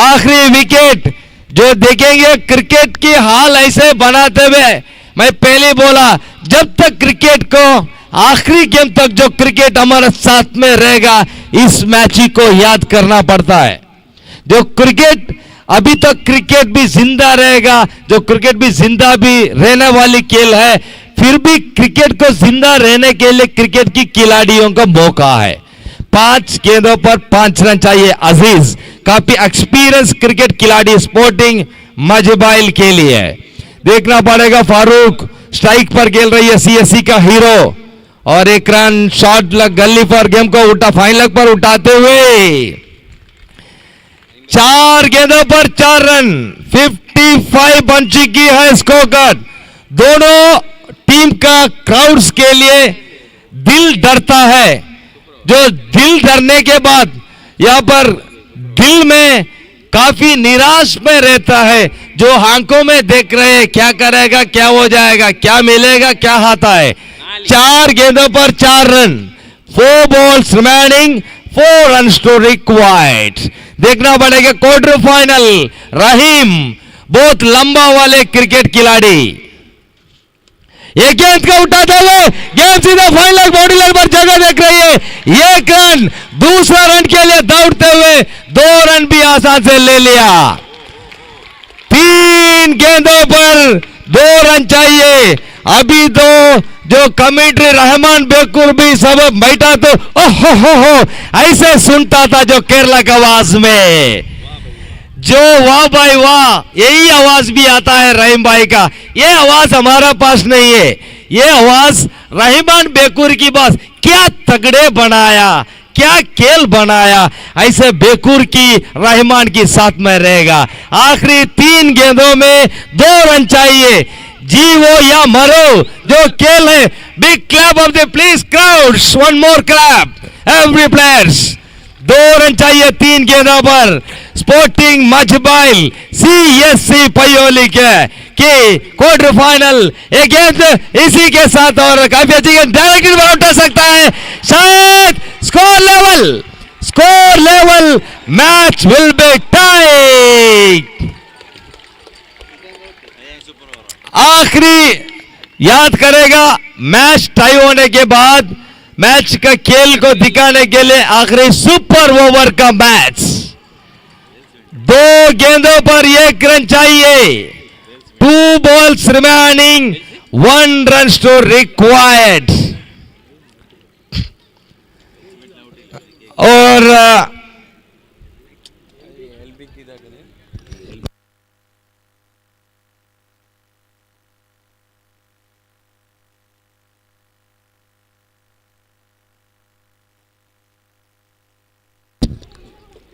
आखिरी विकेट जो देखेंगे. क्रिकेट की हाल ऐसे बनाते हुए मैं पहले बोला, जब तक क्रिकेट को आखिरी गेम तक जो क्रिकेट हमारे साथ में रहेगा, इस मैच को याद करना पड़ता है. जो क्रिकेट अभी तक क्रिकेट भी जिंदा रहेगा, जो क्रिकेट भी जिंदा भी रहने वाली खेल है. फिर भी क्रिकेट को जिंदा रहने के लिए क्रिकेट की खिलाड़ियों का मौका है. 5 गेंदों पर 5 रन चाहिए. अजीज काफी एक्सपीरियंस क्रिकेट खिलाड़ी स्पोर्टिंग मजबाइल के लिए. देखना पड़ेगा, फारूक स्ट्राइक पर खेल रही है सीएससी का हीरो, और एक रन शॉट लग गली पर गेम को उठा फाइन लग पर उठाते हुए 4 गेंदों पर 4 रन. 55 बन चुकी है स्कोर कार्ड. दोनों टीम का क्राउड्स के लिए दिल डरता है, जो दिल डरने के बाद यहाँ पर दिल में काफी निराश में रहता है, जो आंखों में देख रहे हैं क्या करेगा, क्या हो जाएगा, क्या मिलेगा, क्या हाथ आए। 4 गेंदों पर 4 run, 4 balls remaining, 4 runs to required। देखना पड़ेगा क्वार्टर फाइनल। रहीम बहुत लंबा वाले क्रिकेट खिलाड़ी, एक गेंद का उठाते हुए गेंद सीधा फाइनल बॉडी लाइन पर जगह देख रही है। 1 रन, दूसरा रन के लिए दौड़ते हुए 2 रन भी आसान से ले लिया। 3 गेंदों पर 2 रन चाहिए। अभी तो जो कमेंट्री रहमान बेकुर भी सब बैठा तो ओहो हो ऐसे सुनता था जो केरला का आवाज में, जो वाह भाई वाह यही आवाज भी आता है रहीम भाई का। ये आवाज हमारा पास नहीं है, ये आवाज रहमान बेकुर की बात। क्या तगड़े बनाया, क्या खेल बनाया, ऐसे बेकुर की रहमान की साथ में रहेगा। आखिरी 3 गेंदों में 2 रन चाहिए, जीवो या मरो जो खेल है। Big clap of the please crowds, one more clap every players. 2 run चाहिए 3 गेंदों पर। स्पोर्टिंग मजबाइल CSC पयोली के कि क्वार्टर फाइनल एक गेंद इसी के साथ और काफी अच्छी गेंद डायरेक्टली बाहर उठा सकता है शायद। Score level match will be tied. आखिरी याद करेगा मैच टाई होने के बाद मैच का खेल को दिखाने के लिए आखिरी सुपर ओवर का मैच। 2 गेंदों पर 1 रन चाहिए, 2 balls remaining, 1 runs to required। और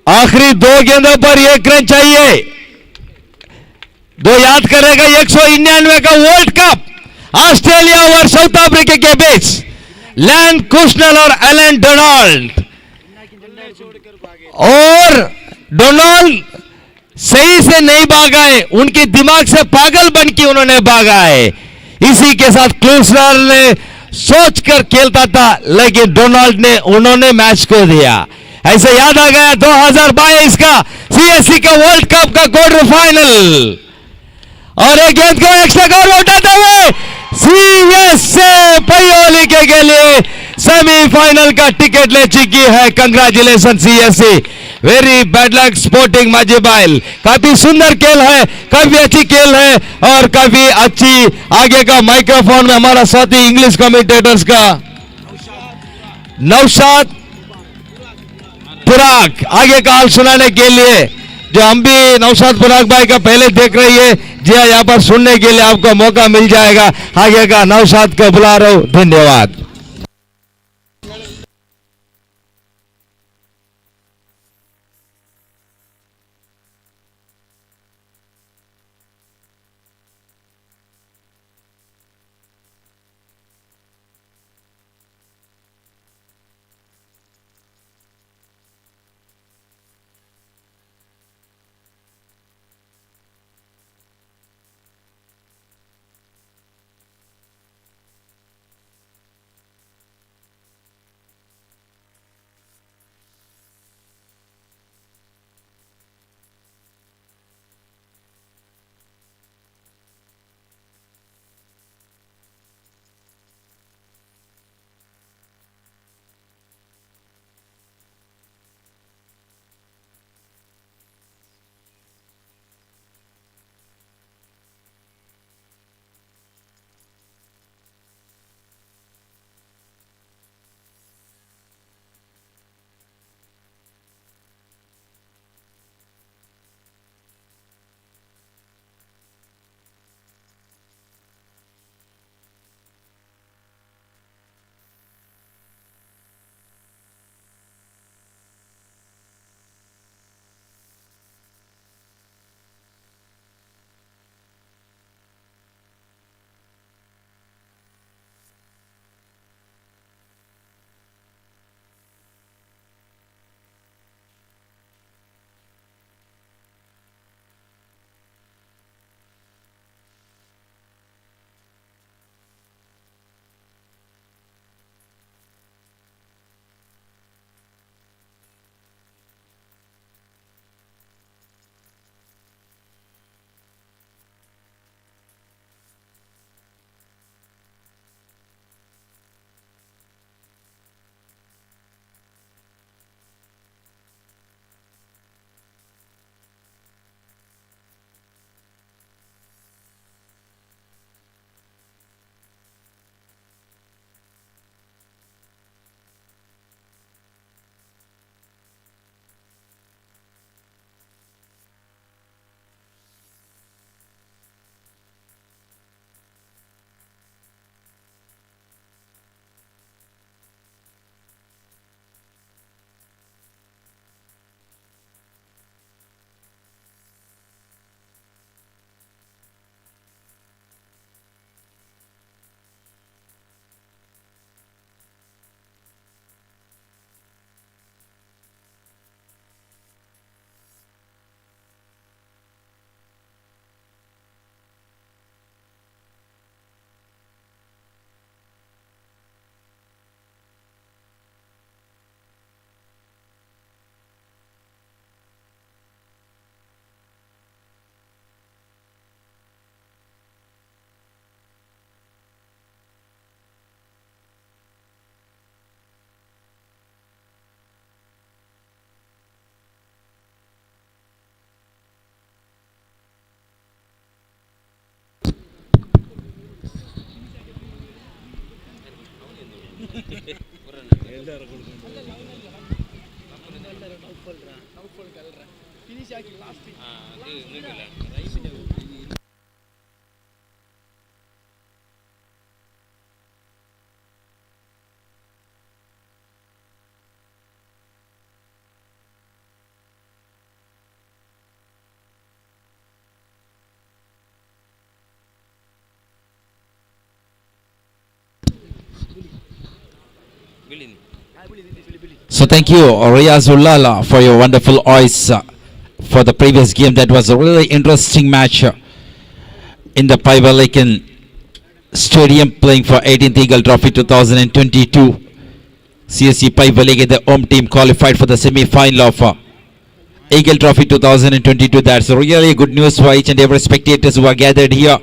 आखिरी 2 गेंदों पर 1 रन चाहिए। 2 याद करेगा 199 का वर्ल्ड कप ऑस्ट्रेलिया और साउथ अफ्रीका के बीच लैन कुशनल और एलन डोनाल्ड। और डोनाल्ड सही से नहीं भागा है, उनके दिमाग से पागल बन के उन्होंने भागा है। इसी के साथ कुशनल ने सोचकर खेलता था, लेकिन डोनाल्ड ने उन्होंने मैच को दिया। ऐसे याद आ गया 2022 का CSC का वर्ल्ड कप का क्वार्टर फाइनल। और एक गेंद को एक्स्ट्रा कवर उठाते हुए CSC पयोली के लिए सेमीफाइनल का टिकट ले चुकी है। Congratulation CSC, very bad luck Sporting Majibail. काफी सुंदर खेल है, काफी अच्छी खेल है और काफी अच्छी। आगे का माइक्रोफोन में हमारा साथी इंग्लिश कमेंटेटर्स का नौशाद पुराग आगे का हाल सुनाने के लिए, जो हम भी नौशाद पुराग भाई का पहले देख रही है। जी हाँ, यहाँ पर सुनने के लिए आपको मौका मिल जाएगा। आगे का नौशाद को बुला रहा हूं, धन्यवाद।
So thank you, Riyazullah, for your wonderful voice for the previous game. That was a really interesting match in the Pivalican Stadium playing for 18th Eagle Trophy 2022. CSC Pivalican, the home team, qualified for the semi-final of Eagle Trophy 2022. That's really good news for each and every spectators who are gathered here.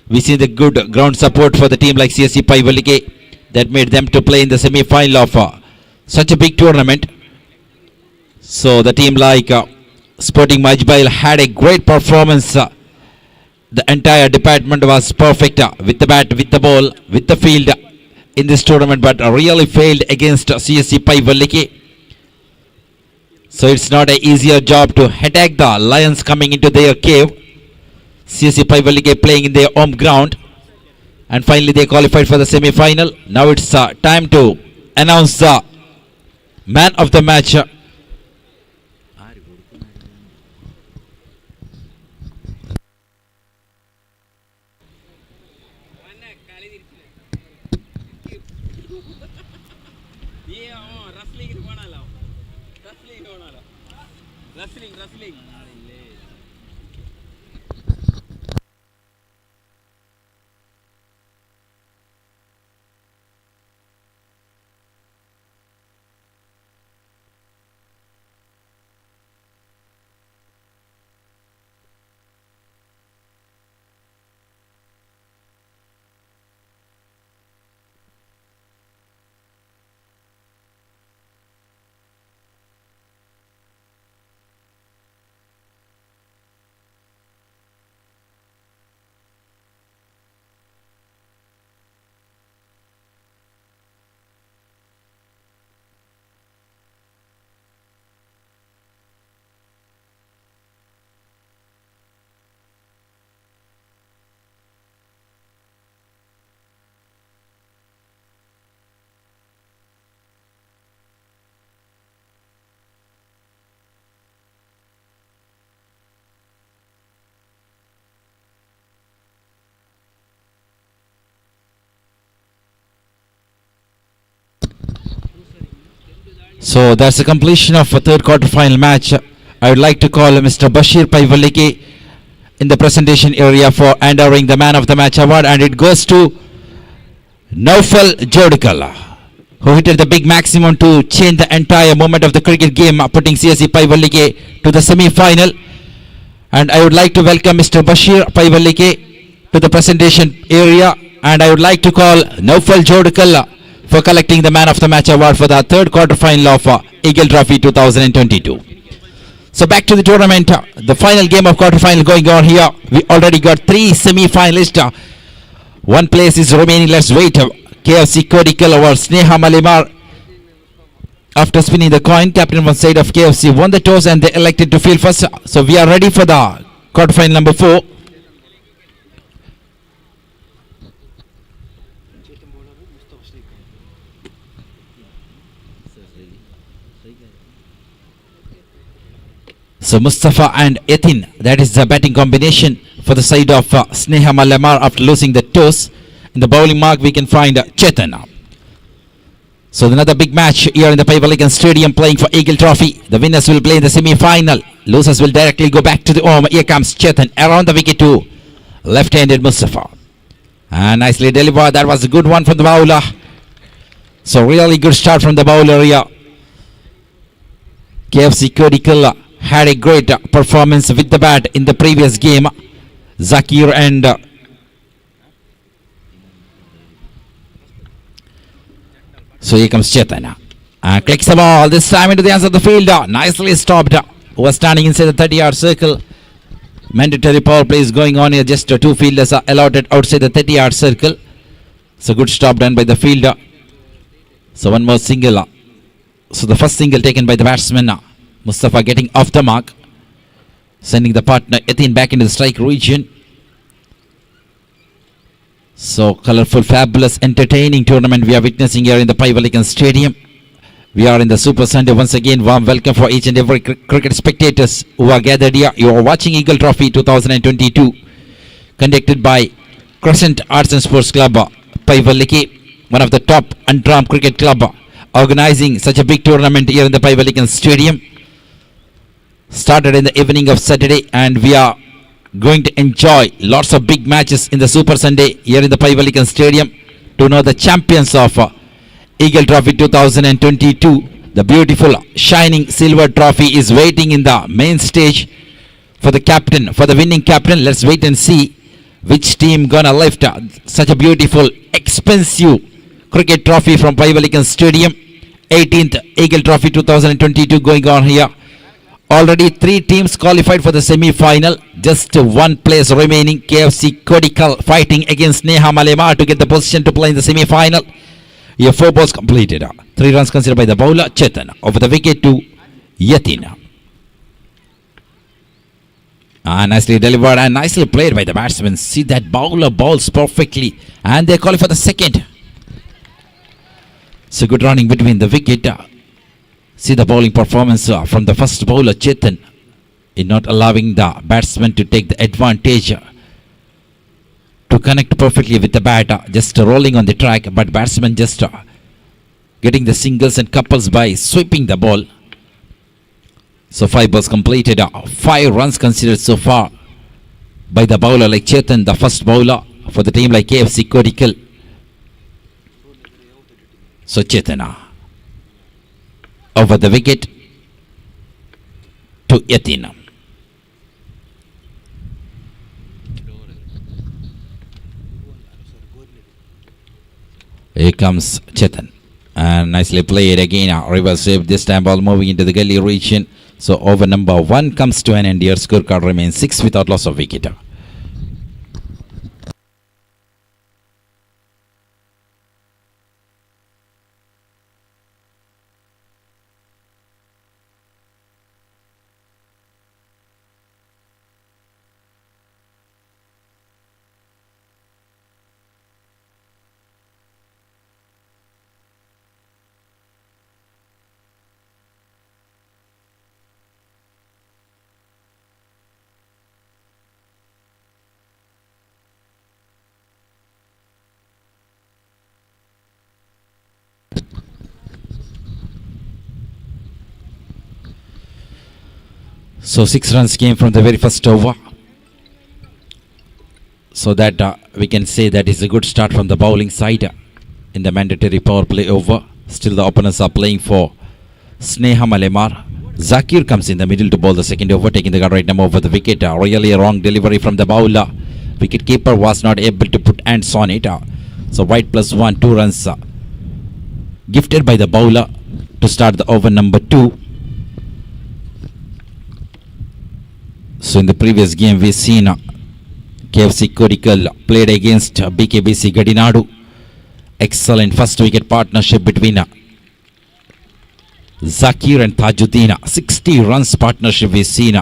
We see the good ground support for the team like CSC Pivalican that made them to play in the semi-final of such a big tournament. So the team like Sporting Majbail had a great performance. The entire department was perfect with the bat, with the ball, with the field in this tournament, but really failed against CSC Pivalican. So it's not an easier job to attack the Lions coming into their cave. CSC Pivalican playing in their home ground, and finally they qualified for the semi-final. Now it's time to announce the man of the match. So that's the completion of a third quarter final match. I would like to call Mr. Bashir Paivalike in the presentation area for honoring the man of the match award, and it goes to Naufal Jodikala, who hit the big maximum to change the entire moment of the cricket game, putting CSC Paivalike to the semi-final. And I would like to welcome Mr. Bashir Paivalike to the presentation area, and I would like to call Naufal Jodikala for collecting the man of the match award for the third quarter final of Eagle Trophy 2022. So back to the tournament, the final game of quarter final going on here. We already got 3 semi-finalists. One place is remaining. Let's wait. KFC Kodikal over Sneha Malimar. After spinning the coin, captain on side of KFC won the toss and they elected to field first. So we are ready for the quarter final number 4. So Mustafa and Yatin, that is the batting combination for the side of Sneha Malamar after losing the toss. In the bowling mark we can find Chetan. So another big match here in the Pivalican Stadium playing for Eagle Trophy. The winners will play in the semi-final. Losers will directly go back to the home. Here comes Chetan around the wicket to left-handed Mustafa. And nicely delivered. That was a good one from the bowler. So really good start from the bowler here. KFC Kodikal had a great performance with the bat in the previous game. Zakir and so here comes Chetana. Clicks the ball this time into the answer of the field. Nicely stopped. Who was standing inside the 30-yard circle. Mandatory power play is going on here. Just 2 fielders are allotted outside the 30-yard circle. So good stop done by the fielder. So one more single. So the first single taken by the batsman, Mustafa, getting off the mark, sending the partner Yatin back into the strike region. So colorful, fabulous, entertaining tournament we are witnessing here in the Pivalikan Stadium. We are in the Super Sunday. Once again, warm welcome for each and every cricket spectators who are gathered here. You are watching Eagle Trophy 2022, conducted by Crescent Arts and Sports Club, Paivaliki, one of the top Underarm cricket club, organizing such a big tournament here in the Pivalikan Stadium. Started in the evening of Saturday, and we are going to enjoy lots of big matches in the Super Sunday here in the Pivalikan Stadium to know the champions of Eagle Trophy 2022. The beautiful shining silver trophy is waiting in the main stage for the captain, for the winning captain. Let's wait and see which team gonna lift such a beautiful, expensive cricket trophy from Pivalikan Stadium. 18th Eagle Trophy 2022 going on here. Already 3 teams qualified for the semi-final. Just one place remaining. KFC Kodikal fighting against Neha Malema to get the position to play in the semi-final. Here 4 balls completed. 3 runs considered by the bowler Chetan. Over the wicket to Yatin. Nicely delivered and nicely played by the batsman. See that bowler bowls perfectly. And they call for the second. So good running between the wicket. See the bowling performance from the first bowler Chetan in not allowing the batsman to take the advantage to connect perfectly with the bat, just rolling on the track, but batsman just getting the singles and couples by sweeping the ball. So 5 balls completed, 5 runs considered so far by the bowler like Chetan, the first bowler for the team like KFC Kodikal. So Chetan over the wicket to Yatin. Here comes Chetan. And nicely played again. Reverse save. This time ball moving into the gully region. So over number 1 comes to an end here. Scorecard remains 6 without loss of wicket. So 6 runs came from the very first over. So that we can say that is a good start from the bowling side in the mandatory power play over. Still the opponents are playing for Sneha Malemar. Zakir comes in the middle to bowl the second over, taking the right number over the wicket. Really a wrong delivery from the bowler. Wicket keeper was not able to put hands on it. So white +1, 2 runs gifted by the bowler to start the over number 2. So in the previous game we seen KFC Kodikal played against BKBC Gadinadu. Excellent first wicket partnership between Zakir and Tajuddin. 60 runs partnership we seen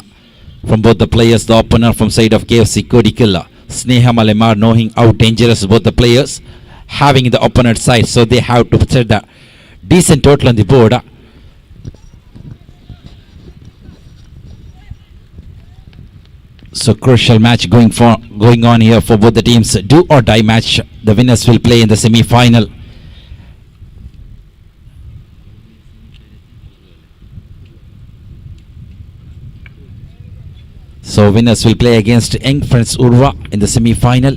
from both the players. The opener from side of KFC Kodikal, Sneha Malemar, knowing how dangerous both the players having the opponent side, so they have to set the decent total on the board. So crucial match going on here for both the teams. Do or die match. The winners will play in the semi-final. So winners will play against Young Friends Urva in the semi-final.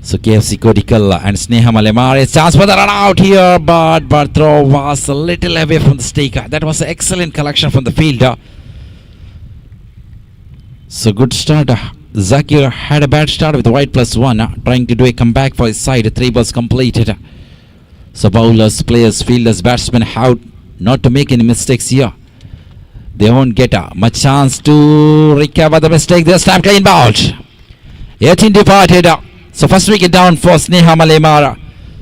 So KFC Kodikal and Sneha Malemar. A chance for the run out here, but throw was a little away from the stake. That was an excellent collection from the fielder. So good start. Zakir had a bad start with white +1, trying to do a comeback for his side. 3 balls completed. So bowlers, players, fielders, batsmen have not to make any mistakes here. They won't get much chance to recover the mistake. This time clean bowled. 18 departed. So first wicket down for Sneha Malemar.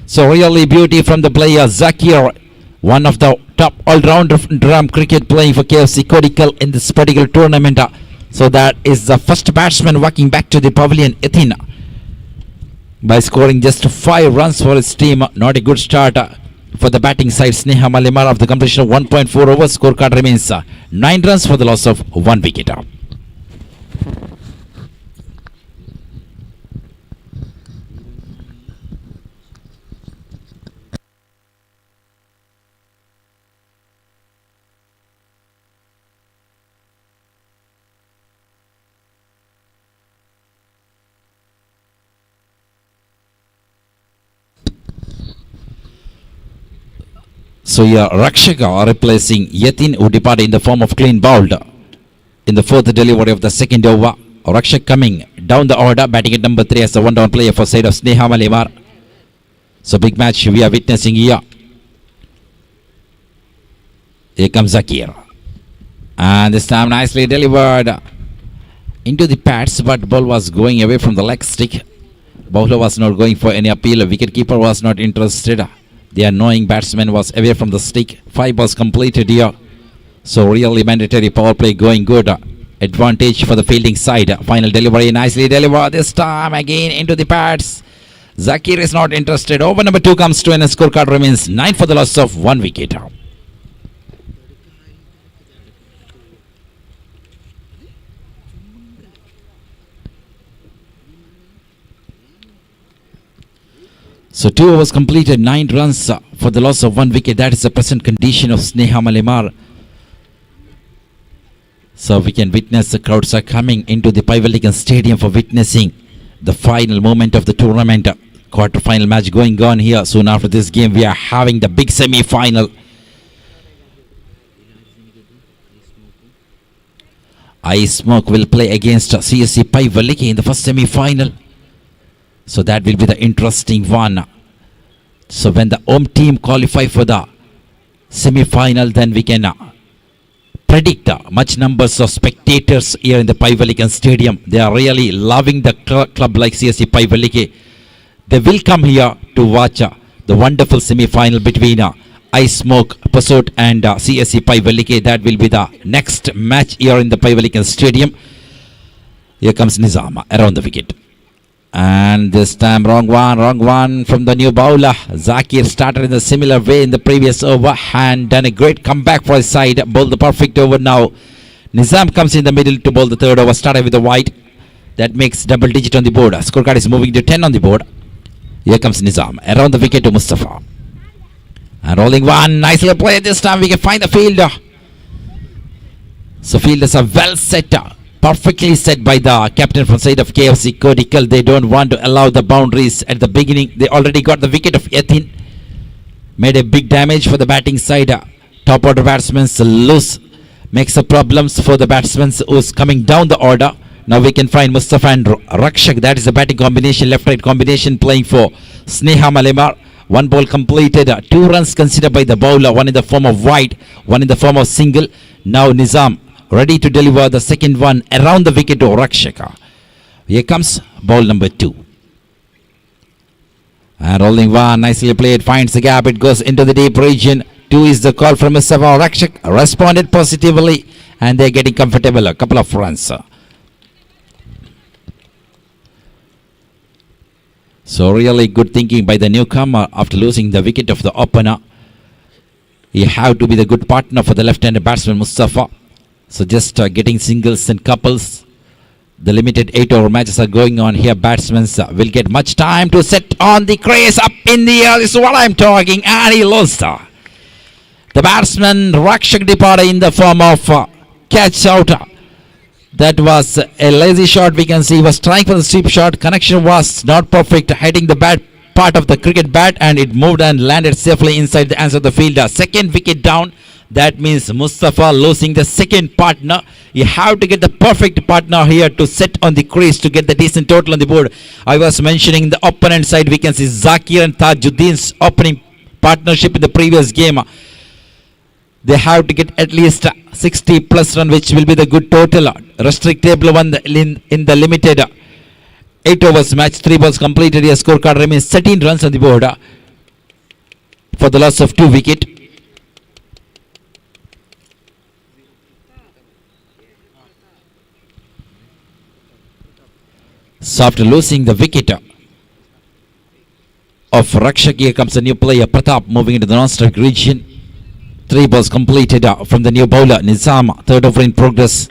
So really beauty from the player Zakir, one of the top all-rounder drum cricket playing for KFC Kodikal in this particular tournament. So that is the first batsman walking back to the pavilion, Athena, by scoring just 5 runs for his team. Not a good start for the batting side. Sneha Malimar of the completion of 1.4 overs. Scorecard remains 9 runs for the loss of 1 wicket. So here Rakshaka replacing Yatin, who departed in the form of clean bowled in the fourth delivery of the second over. Rakshak coming down the order, batting at number 3 as a one-down player for side of Sneha Malimar. So big match we are witnessing here. Here comes Zakir. And this time nicely delivered into the pads, but ball was going away from the leg stick. Bowler was not going for any appeal. Wicketkeeper was not interested. The annoying batsman was away from the stick. 5 balls completed here. So really mandatory power play going good. Advantage for the fielding side. Final delivery nicely delivered. This time again into the pads. Zakir is not interested. Over number 2 comes to, and the scorecard remains 9 for the loss of 1 wicket. So 2 overs completed, 9 runs for the loss of 1 wicket. That is the present condition of Sneha Malimar. So we can witness the crowds are coming into the Pivalikan Stadium for witnessing the final moment of the tournament. Quarter-final match going on here. Soon after this game, we are having the big semi-final. Ice Smoke will play against CSC Paivaliki in the first semi-final. So that will be the interesting one. So when the home team qualify for the semi-final, then we can predict much numbers of spectators here in the Pivalikan Stadium. They are really loving the club like CSC Paivaliki. They will come here to watch the wonderful semi-final between Ice Smoke Pursuit and CSC Paivaliki. That will be the next match here in the Pivalikan Stadium. Here comes Nizam around the wicket. And this time wrong one from the new bowler. Zakir started in a similar way in the previous over and done a great comeback for his side. Bowled the perfect over now. Nizam comes in the middle to bowl the third over. Started with a wide. That makes double digit on the board. Scorecard is moving to 10 on the board. Here comes Nizam around the wicket to Mustafa. And rolling one. Nicely played this time. We can find the fielder. So fielders are well set up. Perfectly set by the captain from side of KFC Kodikal. They don't want to allow the boundaries at the beginning. They already got the wicket of Yatin. Made a big damage for the batting side. Top order batsmen loose. Makes the problems for the batsmen who's coming down the order. Now we can find Mustafa and Rakshak. That is the batting combination, left-right combination playing for Sneha Malimar. 1 ball completed. 2 runs considered by the bowler. 1 in the form of wide, 1 in the form of single. Now Nizam ready to deliver the second one around the wicket to Rakshaka. Here comes ball number 2. And rolling one, nicely played, finds the gap, it goes into the deep region. 2 is the call from Mustafa. Rakshak responded positively and they're getting comfortable. A couple of runs. So really good thinking by the newcomer after losing the wicket of the opener. He had to be the good partner for the left-handed batsman Mustafa. So just getting singles and couples. The limited 8-over matches are going on here. Batsmen will get much time to set on the crease up in the air. This is what I'm talking. And he lost. The batsman Rakshak departed in the form of catch out. That was a lazy shot. We can see he was trying for the sweep shot. Connection was not perfect. Hitting the bad part of the cricket bat and it moved and landed safely inside the hands of the fielder. Second wicket down. That means Mustafa losing the second partner. You have to get the perfect partner here to set on the crease to get the decent total on the board. I was mentioning the opponent side. We can see Zakir and Tajuddin's opening partnership in the previous game. They have to get at least 60 plus run, which will be the good total. Restrictable one in the limited 8 overs match. 3 balls completed. Your scorecard remains 13 runs on the board. for the loss of 2 wicket. So after losing the wicket of Rakshak, here comes a new player, Pratap, moving into the non-strike region. 3 balls completed from the new bowler, Nizam, third over in progress.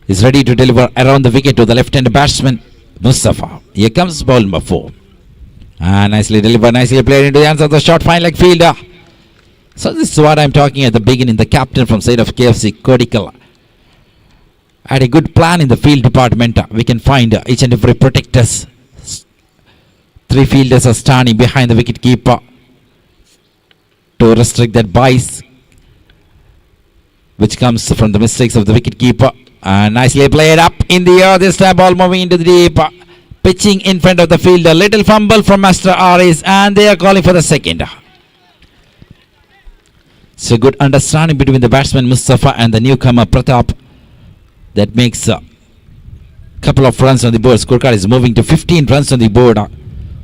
Is ready to deliver around the wicket to the left-hand batsman, Mustafa. Here comes ball number 4. Nicely delivered, nicely played into the hands of the short fine leg fielder. So this is what I'm talking at the beginning. The captain from side of KFC, Kodikal, had a good plan in the field department. We can find each and every protectors. 3 fielders are standing behind the wicket keeper to restrict that bias, which comes from the mistakes of the wicket keeper. And nicely played up in the air. This time ball moving into the deep, pitching in front of the fielder. Little fumble from Master Aris, and they are calling for the second. So good understanding between the batsman Mustafa and the newcomer Pratap. That makes a couple of runs on the board. Scorecard is moving to 15 runs on the board.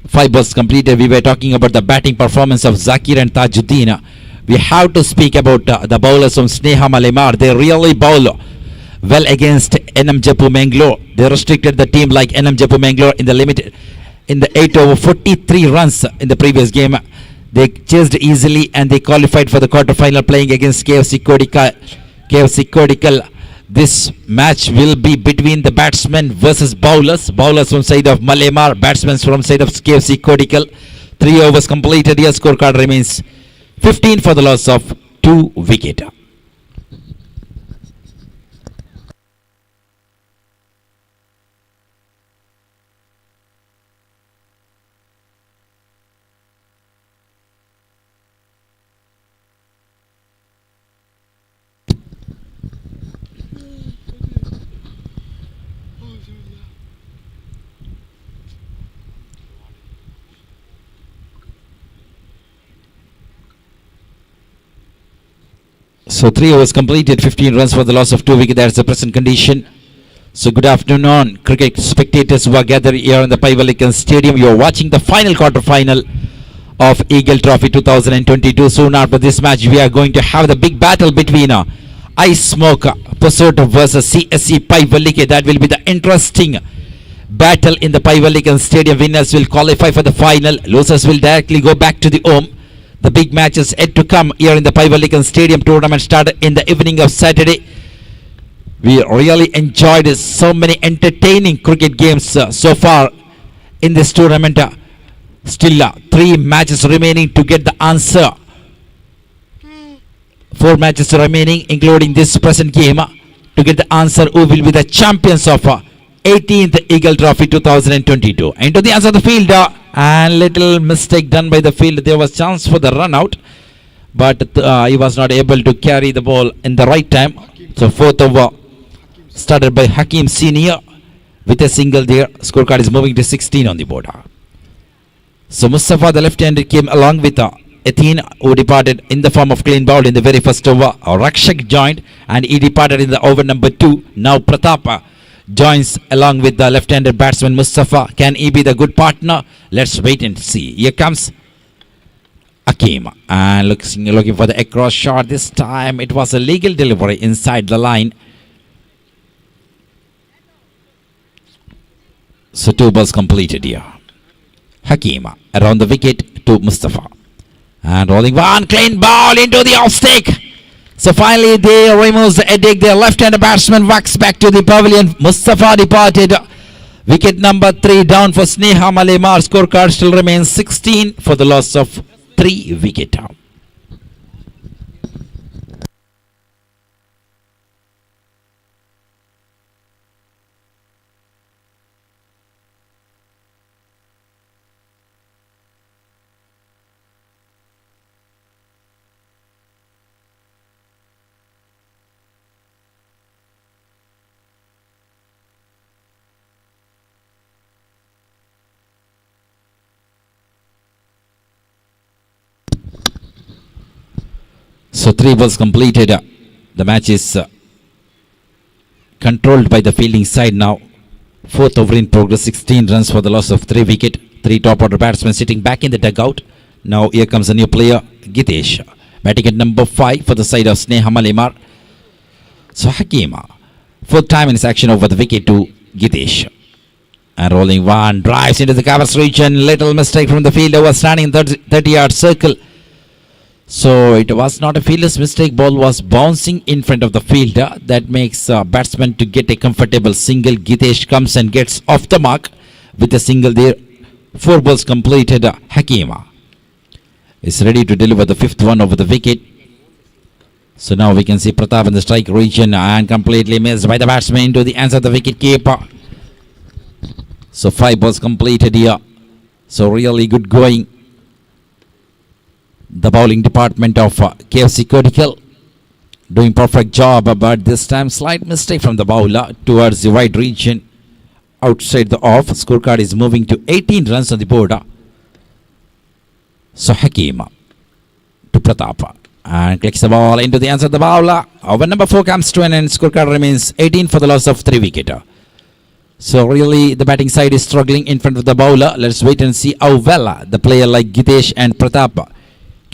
5 balls completed. We were talking about the batting performance of Zakir and Tajuddin. We have to speak about the bowlers from Sneha Malemar. They really bowl well against NM Jaipur Mangalore. They restricted the team like NM Jaipur Mangalore in the limit in the 8 over 43 runs in the previous game. They chased easily and they qualified for the quarter-final playing against KFC Kodikal. This match will be between the batsmen versus bowlers. Bowlers from side of Malemar, batsmen from side of KFC Kodikal. 3 overs completed. Your scorecard remains 15 for the loss of 2 wicket. So 3 overs completed, 15 runs for the loss of 2 wickets. That's the present condition. So good afternoon, cricket spectators who are gathered here in the Paivalikan Stadium. You are watching the final quarter-final of Eagle Trophy 2022. Soon after this match, we are going to have the big battle between Ice Smoke Pursuit versus CSE Paivalike. That will be the interesting battle in the Paivalikan Stadium. Winners will qualify for the final. Losers will directly go back to the home. The big matches yet to come here in the Paivalikan Stadium. Tournament started in the evening of Saturday. We really enjoyed so many entertaining cricket games so far in this tournament. Still 3 matches remaining to get the answer. 4 matches remaining, including this present game, to get the answer who will be the champions of 18th Eagle Trophy 2022. Into the answer of the field, and little mistake done by the field. There was chance for the run out, but he was not able to carry the ball in the right time. So 4th over started by Hakim Senior with a single there. Scorecard is moving to 16 on the board. So Mustafa, the left-hander, came along with Athene, who departed in the form of clean ball in the very first over. Rakshak joined and he departed in the over number 2. Now Pratap joins along with the left-handed batsman Mustafa. Can he be the good partner? Let's wait and see. Here comes Hakim and looking for the across shot. This time it was a legal delivery inside the line. So 2 balls completed here. Hakim around the wicket to Mustafa. And rolling one clean ball into the off stick. So finally they remove the headache. Their left-handed batsman walks back to the pavilion. Mustafa departed. Wicket number 3 down for Sneha Malemar. Scorecard still remains 16 for the loss of 3 wicket. So 3 balls completed. The match is controlled by the fielding side now. 4th over in progress, 16 runs for the loss of 3 wicket. 3 top order batsmen sitting back in the dugout. Now here comes a new player, Gitesh. Batting at number 5 for the side of Sneha Malimar. So Hakima, fourth time in his action over the wicket to Gitesh. And rolling one, drives into the covers region. Little mistake from the fielder, was standing in 30-yard circle. So it was not a fielder's mistake. Ball was bouncing in front of the fielder. That makes batsman to get a comfortable single. Gitesh comes and gets off the mark with a single there. 4 balls completed. Hakima is ready to deliver the 5th one over the wicket. So now we can see Pratap in the strike region and completely missed by the batsman into the hands of the wicket keeper. So 5 balls completed here. So really good going. The bowling department of KFC Cortical doing perfect job, but this time slight mistake from the bowler towards the wide region outside the off. Scorecard is moving to 18 runs on the board. So Hakima to Pratap and clicks the ball into the hands of the bowler. Over number 4 comes to an end. Scorecard remains 18 for the loss of 3 wicket. So really the batting side is struggling in front of the bowler. Let's wait and see how well the player like Gitesh and Pratap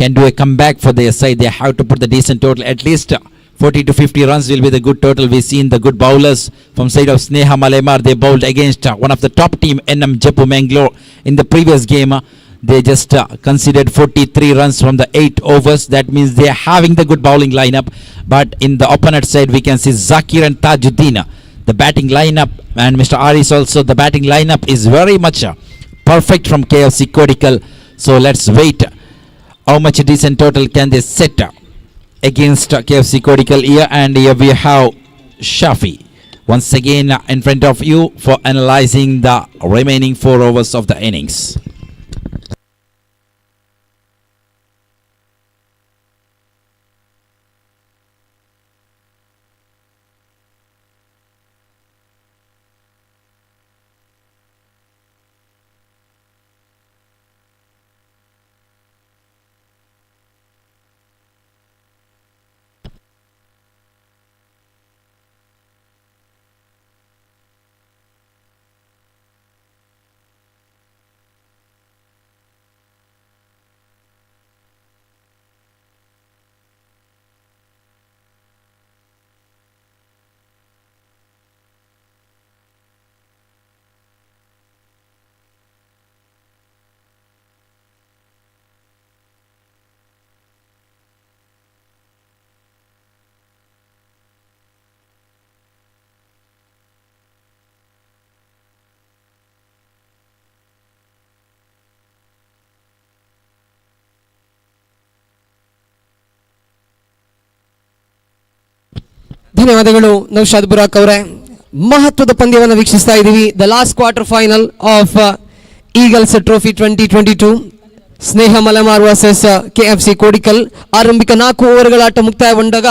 can do a comeback for their side. They have to put the decent total. At least 40 to 50 runs will be the good total. We've seen the good bowlers from side of Sneha Malimar. They bowled against one of the top team, NM Jaipur Mangalore, in the previous game. They just considered 43 runs from the 8 overs. That means they are having the good bowling lineup. But in the opponent side, we can see Zakir and Tajuddin. The batting lineup, and Mr. Aris also, the batting lineup is very much perfect from KFC Cortical. So let's wait. How much decent total can they set against KFC Cortical here? And here we have Shafi once again in front of you for analyzing the remaining 4 overs of the innings.
ಧನ್ಯವಾದಗಳು ನೌಶಾದ್ ಬುರಾಕ್ ಅವರೇ. ಮಹತ್ವದ ಪಂದ್ಯವನ್ನು ವೀಕ್ಷಿಸ್ತಾ ಇದ್ದೀವಿ. The last quarter final of eagles trophy 2022, Sneha Malemar versus KFC Kodikal. ಆರಂಭಿಕ 4 ಓವರ್ಗಳ ಆಟ ಮುಕ್ತಾಯಗೊಂಡಾಗ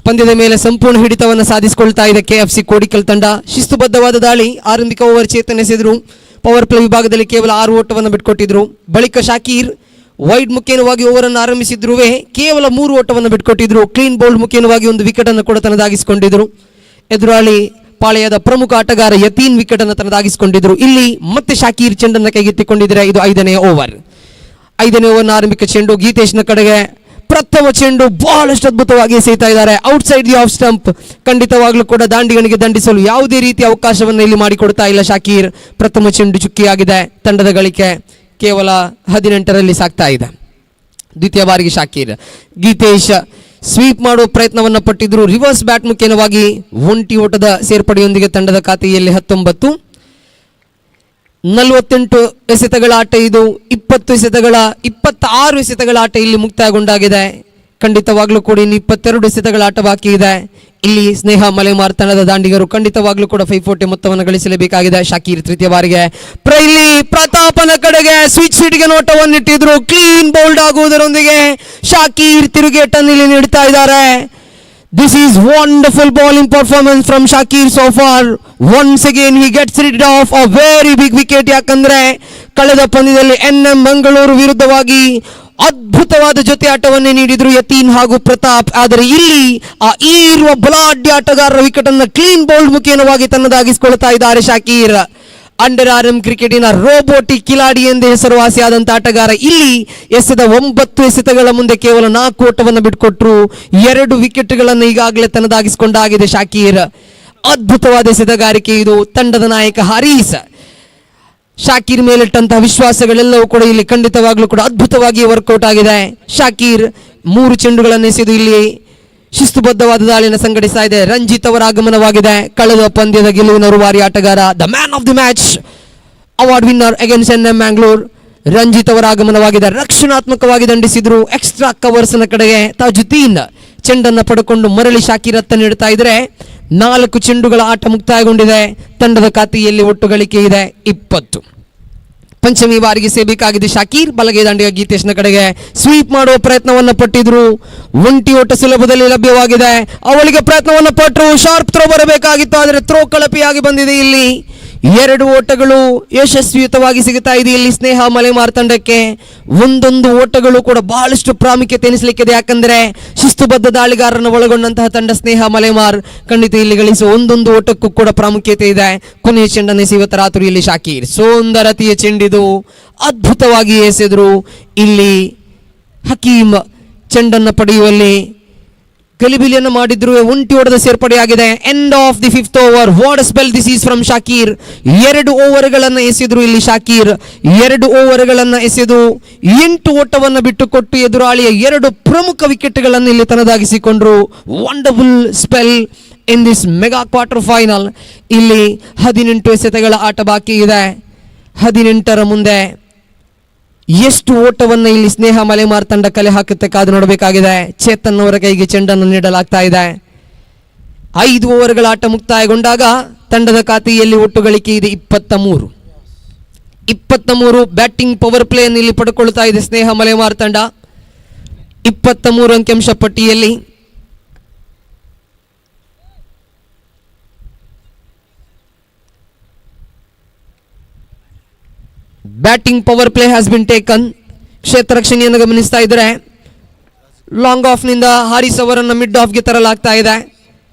ಪಂದ್ಯದ ಮೇಲೆ ಸಂಪೂರ್ಣ ಹಿಡಿತವನ್ನು ಸಾಧಿಸಿಕೊಳ್ತಾ ಇದೆ KFC ಕೋಡಿಕಲ್ ತಂಡ. ಶಿಸ್ತುಬದ್ಧವಾದ ದಾಳಿ. ಆರಂಭಿಕ ಓವರ್ ಚೇತನಿಸಿದ್ರು. ಪವರ್ ಪ್ಲೇ ವಿಭಾಗದಲ್ಲಿ ಕೇವಲ 6 ಓಟವನ್ನು ಬಿಟ್ಕೊಟ್ಟಿದ್ರು. ಬಳಿಕ ಶಾಕೀರ್ ವೈಡ್ ಮುಖೇನವಾಗಿ ಓವರನ್ನು ಆರಂಭಿಸಿದ್ರು, ಕೇವಲ 3 ಓಟವನ್ನು ಬಿಟ್ಕೊಟ್ಟಿದ್ರು. ಕ್ಲೀನ್ ಬೌಲ್ಡ್ ಮುಖೇನವಾಗಿ 1 ವಿಕೆಟ್ ಅನ್ನು ಕೂಡ ತನ್ನದಾಗಿಸಿಕೊಂಡಿದ್ರು. ಎದುರಾಳಿ ಪಾಳೆಯದ ಪ್ರಮುಖ ಆಟಗಾರ ಯತೀನ್ ವಿಕೆಟ್ ಅನ್ನು ತನ್ನದಾಗಿಸಿಕೊಂಡಿದ್ರು. ಇಲ್ಲಿ ಮತ್ತೆ ಶಾಕೀರ್ ಚೆಂಡನ್ನು ಕೈಗೆತ್ತಿಕೊಂಡಿದ್ದಾರೆ. ಇದು 5ನೇ ಓವರ್. 5ನೇ ಓವರ್ನ ಆರಂಭಿಕ ಚೆಂಡು ಗೀತೇಶ್ನ ಕಡೆಗೆ. ಪ್ರಥಮ ಚೆಂಡು ಬಹಳಷ್ಟು ಅದ್ಭುತವಾಗಿ ಎಸೆಯುತ್ತಾ ಇದ್ದಾರೆ. Outside the off stump. ಖಂಡಿತವಾಗ್ಲೂ ಕೂಡ ದಾಂಡಿಗನಿಗೆ ದಂಡಿಸಲು ಯಾವುದೇ ರೀತಿಯ ಅವಕಾಶವನ್ನು ಇಲ್ಲಿ ಮಾಡಿಕೊಡ್ತಾ ಇಲ್ಲ ಶಾಕೀರ್. ಪ್ರಥಮ ಚೆಂಡು ಚುಕ್ಕಿಯಾಗಿದೆ. ತಂಡದ ಗಳಿಕೆ ಕೇವಲ 18ರಲ್ಲಿ ಸಾಗ್ತಾ ಇದೆ. ದ್ವಿತೀಯ ಬಾರಿಗೆ ಶಾಕೀರ್. ಗೀತೇಶ್ ಸ್ವೀಪ್ ಮಾಡುವ ಪ್ರಯತ್ನವನ್ನು ಪಟ್ಟಿದ್ರು. ರಿವರ್ಸ್ ಬ್ಯಾಟ್ ಮುಖೇನವಾಗಿ 1 ಓಟದ ಸೇರ್ಪಡೆಯೊಂದಿಗೆ ತಂಡದ ಖಾತೆಯಲ್ಲಿ 19. 48 ಎಸೆತಗಳ ಆಟ ಇದು. 26 ಎಸೆತಗಳ ಆಟ ಇಲ್ಲಿ ಮುಕ್ತಾಯಗೊಂಡಾಗಿದೆ. ಖಂಡಿತವಾಗ್ಲೂ ಕೂಡ ಇನ್ನು 22 ಎಸೆತಗಳ ಆಟ ಬಾಕಿ ಇದೆ. ಇಲ್ಲಿ ಸ್ನೇಹ ಮಲೆಮಾರ್ ತಂಡದ ದಾಂಡಿಗರು ಖಂಡಿತವಾಗ್ಲೂ ಕೂಡ 540 ಮೊತ್ತವನ್ನು ಗಳಿಸಲೇಬೇಕಾಗಿದೆ. ಶಾಕೀರ್ ತೃತೀಯ ಬಾರಿಗೆ. ಇಲ್ಲಿ ಪ್ರತಾಪನ ಕಡೆಗೆ ಸ್ವಿಚ್ ಹಿಟ್ಗೆ ನೋಟವನ್ನಿಟ್ಟಿದ್ರು. ಕ್ಲೀನ್ ಬೌಲ್ಡ್ ಆಗುವುದರೊಂದಿಗೆ ಶಾಕೀರ್ ತಿರುಗೇಟನ್ನು ಇಲ್ಲಿ ನೀಡ್ತಾ ಇದ್ದಾರೆ. This is wonderful bowling performance from Shakir so far. Once again he gets rid of a very big wicket. ಯಾಕಂದ್ರೆ ಕಳೆದ ಪಂದ್ಯದಲ್ಲಿ NM ಮಂಗಳೂರು ವಿರುದ್ಧವಾಗಿ ಅದ್ಭುತವಾದ ಜೊತೆ ಆಟವನ್ನೇ ನೀಡಿದ್ರು ಯತೀನ್ ಹಾಗೂ ಪ್ರತಾಪ್. ಆದರೆ ಇಲ್ಲಿ ಆ ಇರುವ ಬಲಾಢ್ಯ ಆಟಗಾರರ ವಿಕೆಟ್ ಅನ್ನು ಕ್ಲೀನ್ ಬೌಲ್ಡ್ ಮುಖೇನವಾಗಿ ತನ್ನದಾಗಿಸಿಕೊಳ್ತಾ ಇದ್ದಾರೆ Shakir. Under arm ಕ್ರಿಕೆಟಿನ robotic Kiladi ಎಂದೇ ಹೆಸರುವಾಸಿಯಾದಂಥ ಆಟಗಾರ ಇಲ್ಲಿ ಎಸೆದ 9 ಎಸೆತಗಳ ಮುಂದೆ ಕೇವಲ 4 ಓಟವನ್ನು ಬಿಟ್ಟುಕೊಟ್ರು. 2 ವಿಕೆಟ್ಗಳನ್ನು ಈಗಾಗಲೇ ತನ್ನದಾಗಿಸಿಕೊಂಡಾಗಿದೆ ಶಾಕೀರ್. ಅದ್ಭುತವಾದ ಎಸೆತಗಾರಿಕೆ ಇದು ತಂಡದ ನಾಯಕ ಹಾರೀಸ್. ಶಾಕೀರ್ ಮೇಲಿಟ್ಟಂತಹ ವಿಶ್ವಾಸಗಳೆಲ್ಲವೂ ಕೂಡ ಇಲ್ಲಿ ಖಂಡಿತವಾಗ್ಲೂ ಕೂಡ ಅದ್ಭುತವಾಗಿ ವರ್ಕೌಟ್ ಆಗಿದೆ. ಶಾಕೀರ್ 3 ಚೆಂಡುಗಳನ್ನು ಎಸೆದು ಇಲ್ಲಿ ಶಿಸ್ತುಬದ್ಧವಾದ ದಾಳಿಯನ್ನು ಸಂಘಟಿಸ್ತಾ ಇದೆ. ರಂಜಿತ್ ಅವರ ಆಗಮನವಾಗಿದೆ. ಕಳೆದ ಪಂದ್ಯದ ಗೆಲುವಿನ ರೂವಾರಿ ಆಟಗಾರ, the man of the match award winner against NM Mangalore Ranjith ಅವರ ಆಗಮನವಾಗಿದೆ. ರಕ್ಷಣಾತ್ಮಕವಾಗಿ ದಂಡಿಸಿದ್ರು. ಎಕ್ಸ್ಟ್ರಾ ಕವರ್ಸ್ ನ ಕಡೆಗೆ ತಾಜುದ್ದೀನ್ ಚೆಂಡನ್ನು ಪಡ್ಕೊಂಡು ಮರಳಿ ಶಾಕೀರ್ ಹತ್ತ ನೀಡ್ತಾ ಇದ್ರೆ 4 ಚೆಂಡುಗಳ ಆಟ ಮುಕ್ತಾಯಗೊಂಡಿದೆ. ತಂಡದ ಖಾತೆಯಲ್ಲಿ ಒಟ್ಟು ಗಳಿಕೆ ಇದೆ 20. ಪಂಚಮಿ ಬಾರಿಗೆ ಸೇಬೇಕಾಗಿದೆ ಶಾಕೀರ್. ಬಲಗೈ ದಾಂಡಿಗ ಗೀತೇಶ್ನ ಕಡೆಗೆ ಸ್ವೀಪ್ ಮಾಡುವ ಪ್ರಯತ್ನವನ್ನು ಪಟ್ಟಿದ್ರು. ಒಂಟಿ ಓಟ ಸುಲಭದಲ್ಲಿ ಲಭ್ಯವಾಗಿದೆ. ಅವಳಿಗೆ ಪ್ರಯತ್ನವನ್ನು ಪಟ್ಟರು. ಶಾರ್ಪ್ ಥ್ರೋ ಬರಬೇಕಾಗಿತ್ತು, ಆದರೆ ಥ್ರೋ ಕಳಪೆಯಾಗಿ ಬಂದಿದೆ. ಇಲ್ಲಿ 2 ಓಟಗಳು ಯಶಸ್ವಿಯುತವಾಗಿ ಸಿಗುತ್ತಾ ಇದೆ ಇಲ್ಲಿ ಸ್ನೇಹ ಮಲೆಮಾರ್ ತಂಡಕ್ಕೆ. ಒಂದೊಂದು ಓಟಗಳು ಕೂಡ ಬಹಳಷ್ಟು ಪ್ರಾಮುಖ್ಯತೆ ಎನಿಸಲಿಕ್ಕಿದೆ. ಯಾಕಂದ್ರೆ ಶಿಸ್ತುಬದ್ಧ ದಾಳಿಗಾರರನ್ನು ಒಳಗೊಂಡಂತಹ ತಂಡ ಸ್ನೇಹ ಮಲೆಮಾರ್. ಖಂಡಿತ ಇಲ್ಲಿ ಗಳಿಸುವ ಒಂದೊಂದು ಓಟಕ್ಕೂ ಕೂಡ ಪ್ರಾಮುಖ್ಯತೆ ಇದೆ. ಕೊನೆಯ ಚೆಂಡನ್ನು ಎಸೆಯುವ ತರಾತುರಿಯಲ್ಲಿ ಶಾಕೀರ್. ಸುಂದರತೆಯ ಚೆಂಡಿದು, ಅದ್ಭುತವಾಗಿ ಎಸೆದ್ರು. ಇಲ್ಲಿ ಹಕೀಮ್ ಚೆಂಡನ್ನು ಪಡೆಯುವಲ್ಲಿ ಗಲಿಬಿಲಿಯನ್ನು ಮಾಡಿದ್ರು. ಒಂಟಿ ಓಟದ ಸೇರ್ಪಡೆಯಾಗಿದೆ. End of the 5th over. What spell this is from Shakir. 2 ಓವರ್ಗಳನ್ನು ಎಸೆದ್ರು ಇಲ್ಲಿ ಶಾಕೀರ್. 2 ಓವರ್ಗಳನ್ನು ಎಸೆದು 8 ಓಟವನ್ನು ಬಿಟ್ಟುಕೊಟ್ಟು ಎದುರಾಳಿಯ 2 ಪ್ರಮುಖ ವಿಕೆಟ್ಗಳನ್ನು ಇಲ್ಲಿ ತನ್ನದಾಗಿಸಿಕೊಂಡ್ರು. Wonderful spell in this mega quarter final. ಇಲ್ಲಿ 18 ಎಸೆತಗಳ ಆಟ ಬಾಕಿ ಇದೆ. 18ರ ಮುಂದೆ ಎಷ್ಟು ಓಟವನ್ನು ಇಲ್ಲಿ ಸ್ನೇಹ ಮಲೆಮಾರ್ ತಂಡ ಕಲೆ ಹಾಕುತ್ತೆ ಕಾದು ನೋಡಬೇಕಾಗಿದೆ. ಚೇತನ್ ಅವರ ಕೈಗೆ ಚೆಂಡನ್ನು ನೀಡಲಾಗ್ತಾ ಇದೆ. 5 ಓವರ್ಗಳ ಆಟ ಮುಕ್ತಾಯಗೊಂಡಾಗ ತಂಡದ ಖಾತೆಯಲ್ಲಿ ಒಟ್ಟು ಗಳಿಕೆ ಇದೆ 23. ಬ್ಯಾಟಿಂಗ್ ಪವರ್ ಪ್ಲೇ ಅನ್ನು ಇಲ್ಲಿ ಪಡೆದುಕೊಳ್ತಾ ಇದೆ ಸ್ನೇಹ ಮಲೆಮಾರ್ ತಂಡ. 23 ಅಂಕಿಅಂಶ ಪಟ್ಟಿಯಲ್ಲಿ batting power play has been taken. ಕ್ಷೇತ್ರ ರಕ್ಷಣೆಯನ್ನು ಗಮನಿಸ್ತಾ ಇದ್ರೆ ಲಾಂಗ್ ಆಫ್ ನಿಂದ ಹಾರಿಸ್ ಅವರನ್ನು ಮಿಡ್ ಆಫ್ಗೆ ತರಲಾಗ್ತಾ ಇದೆ.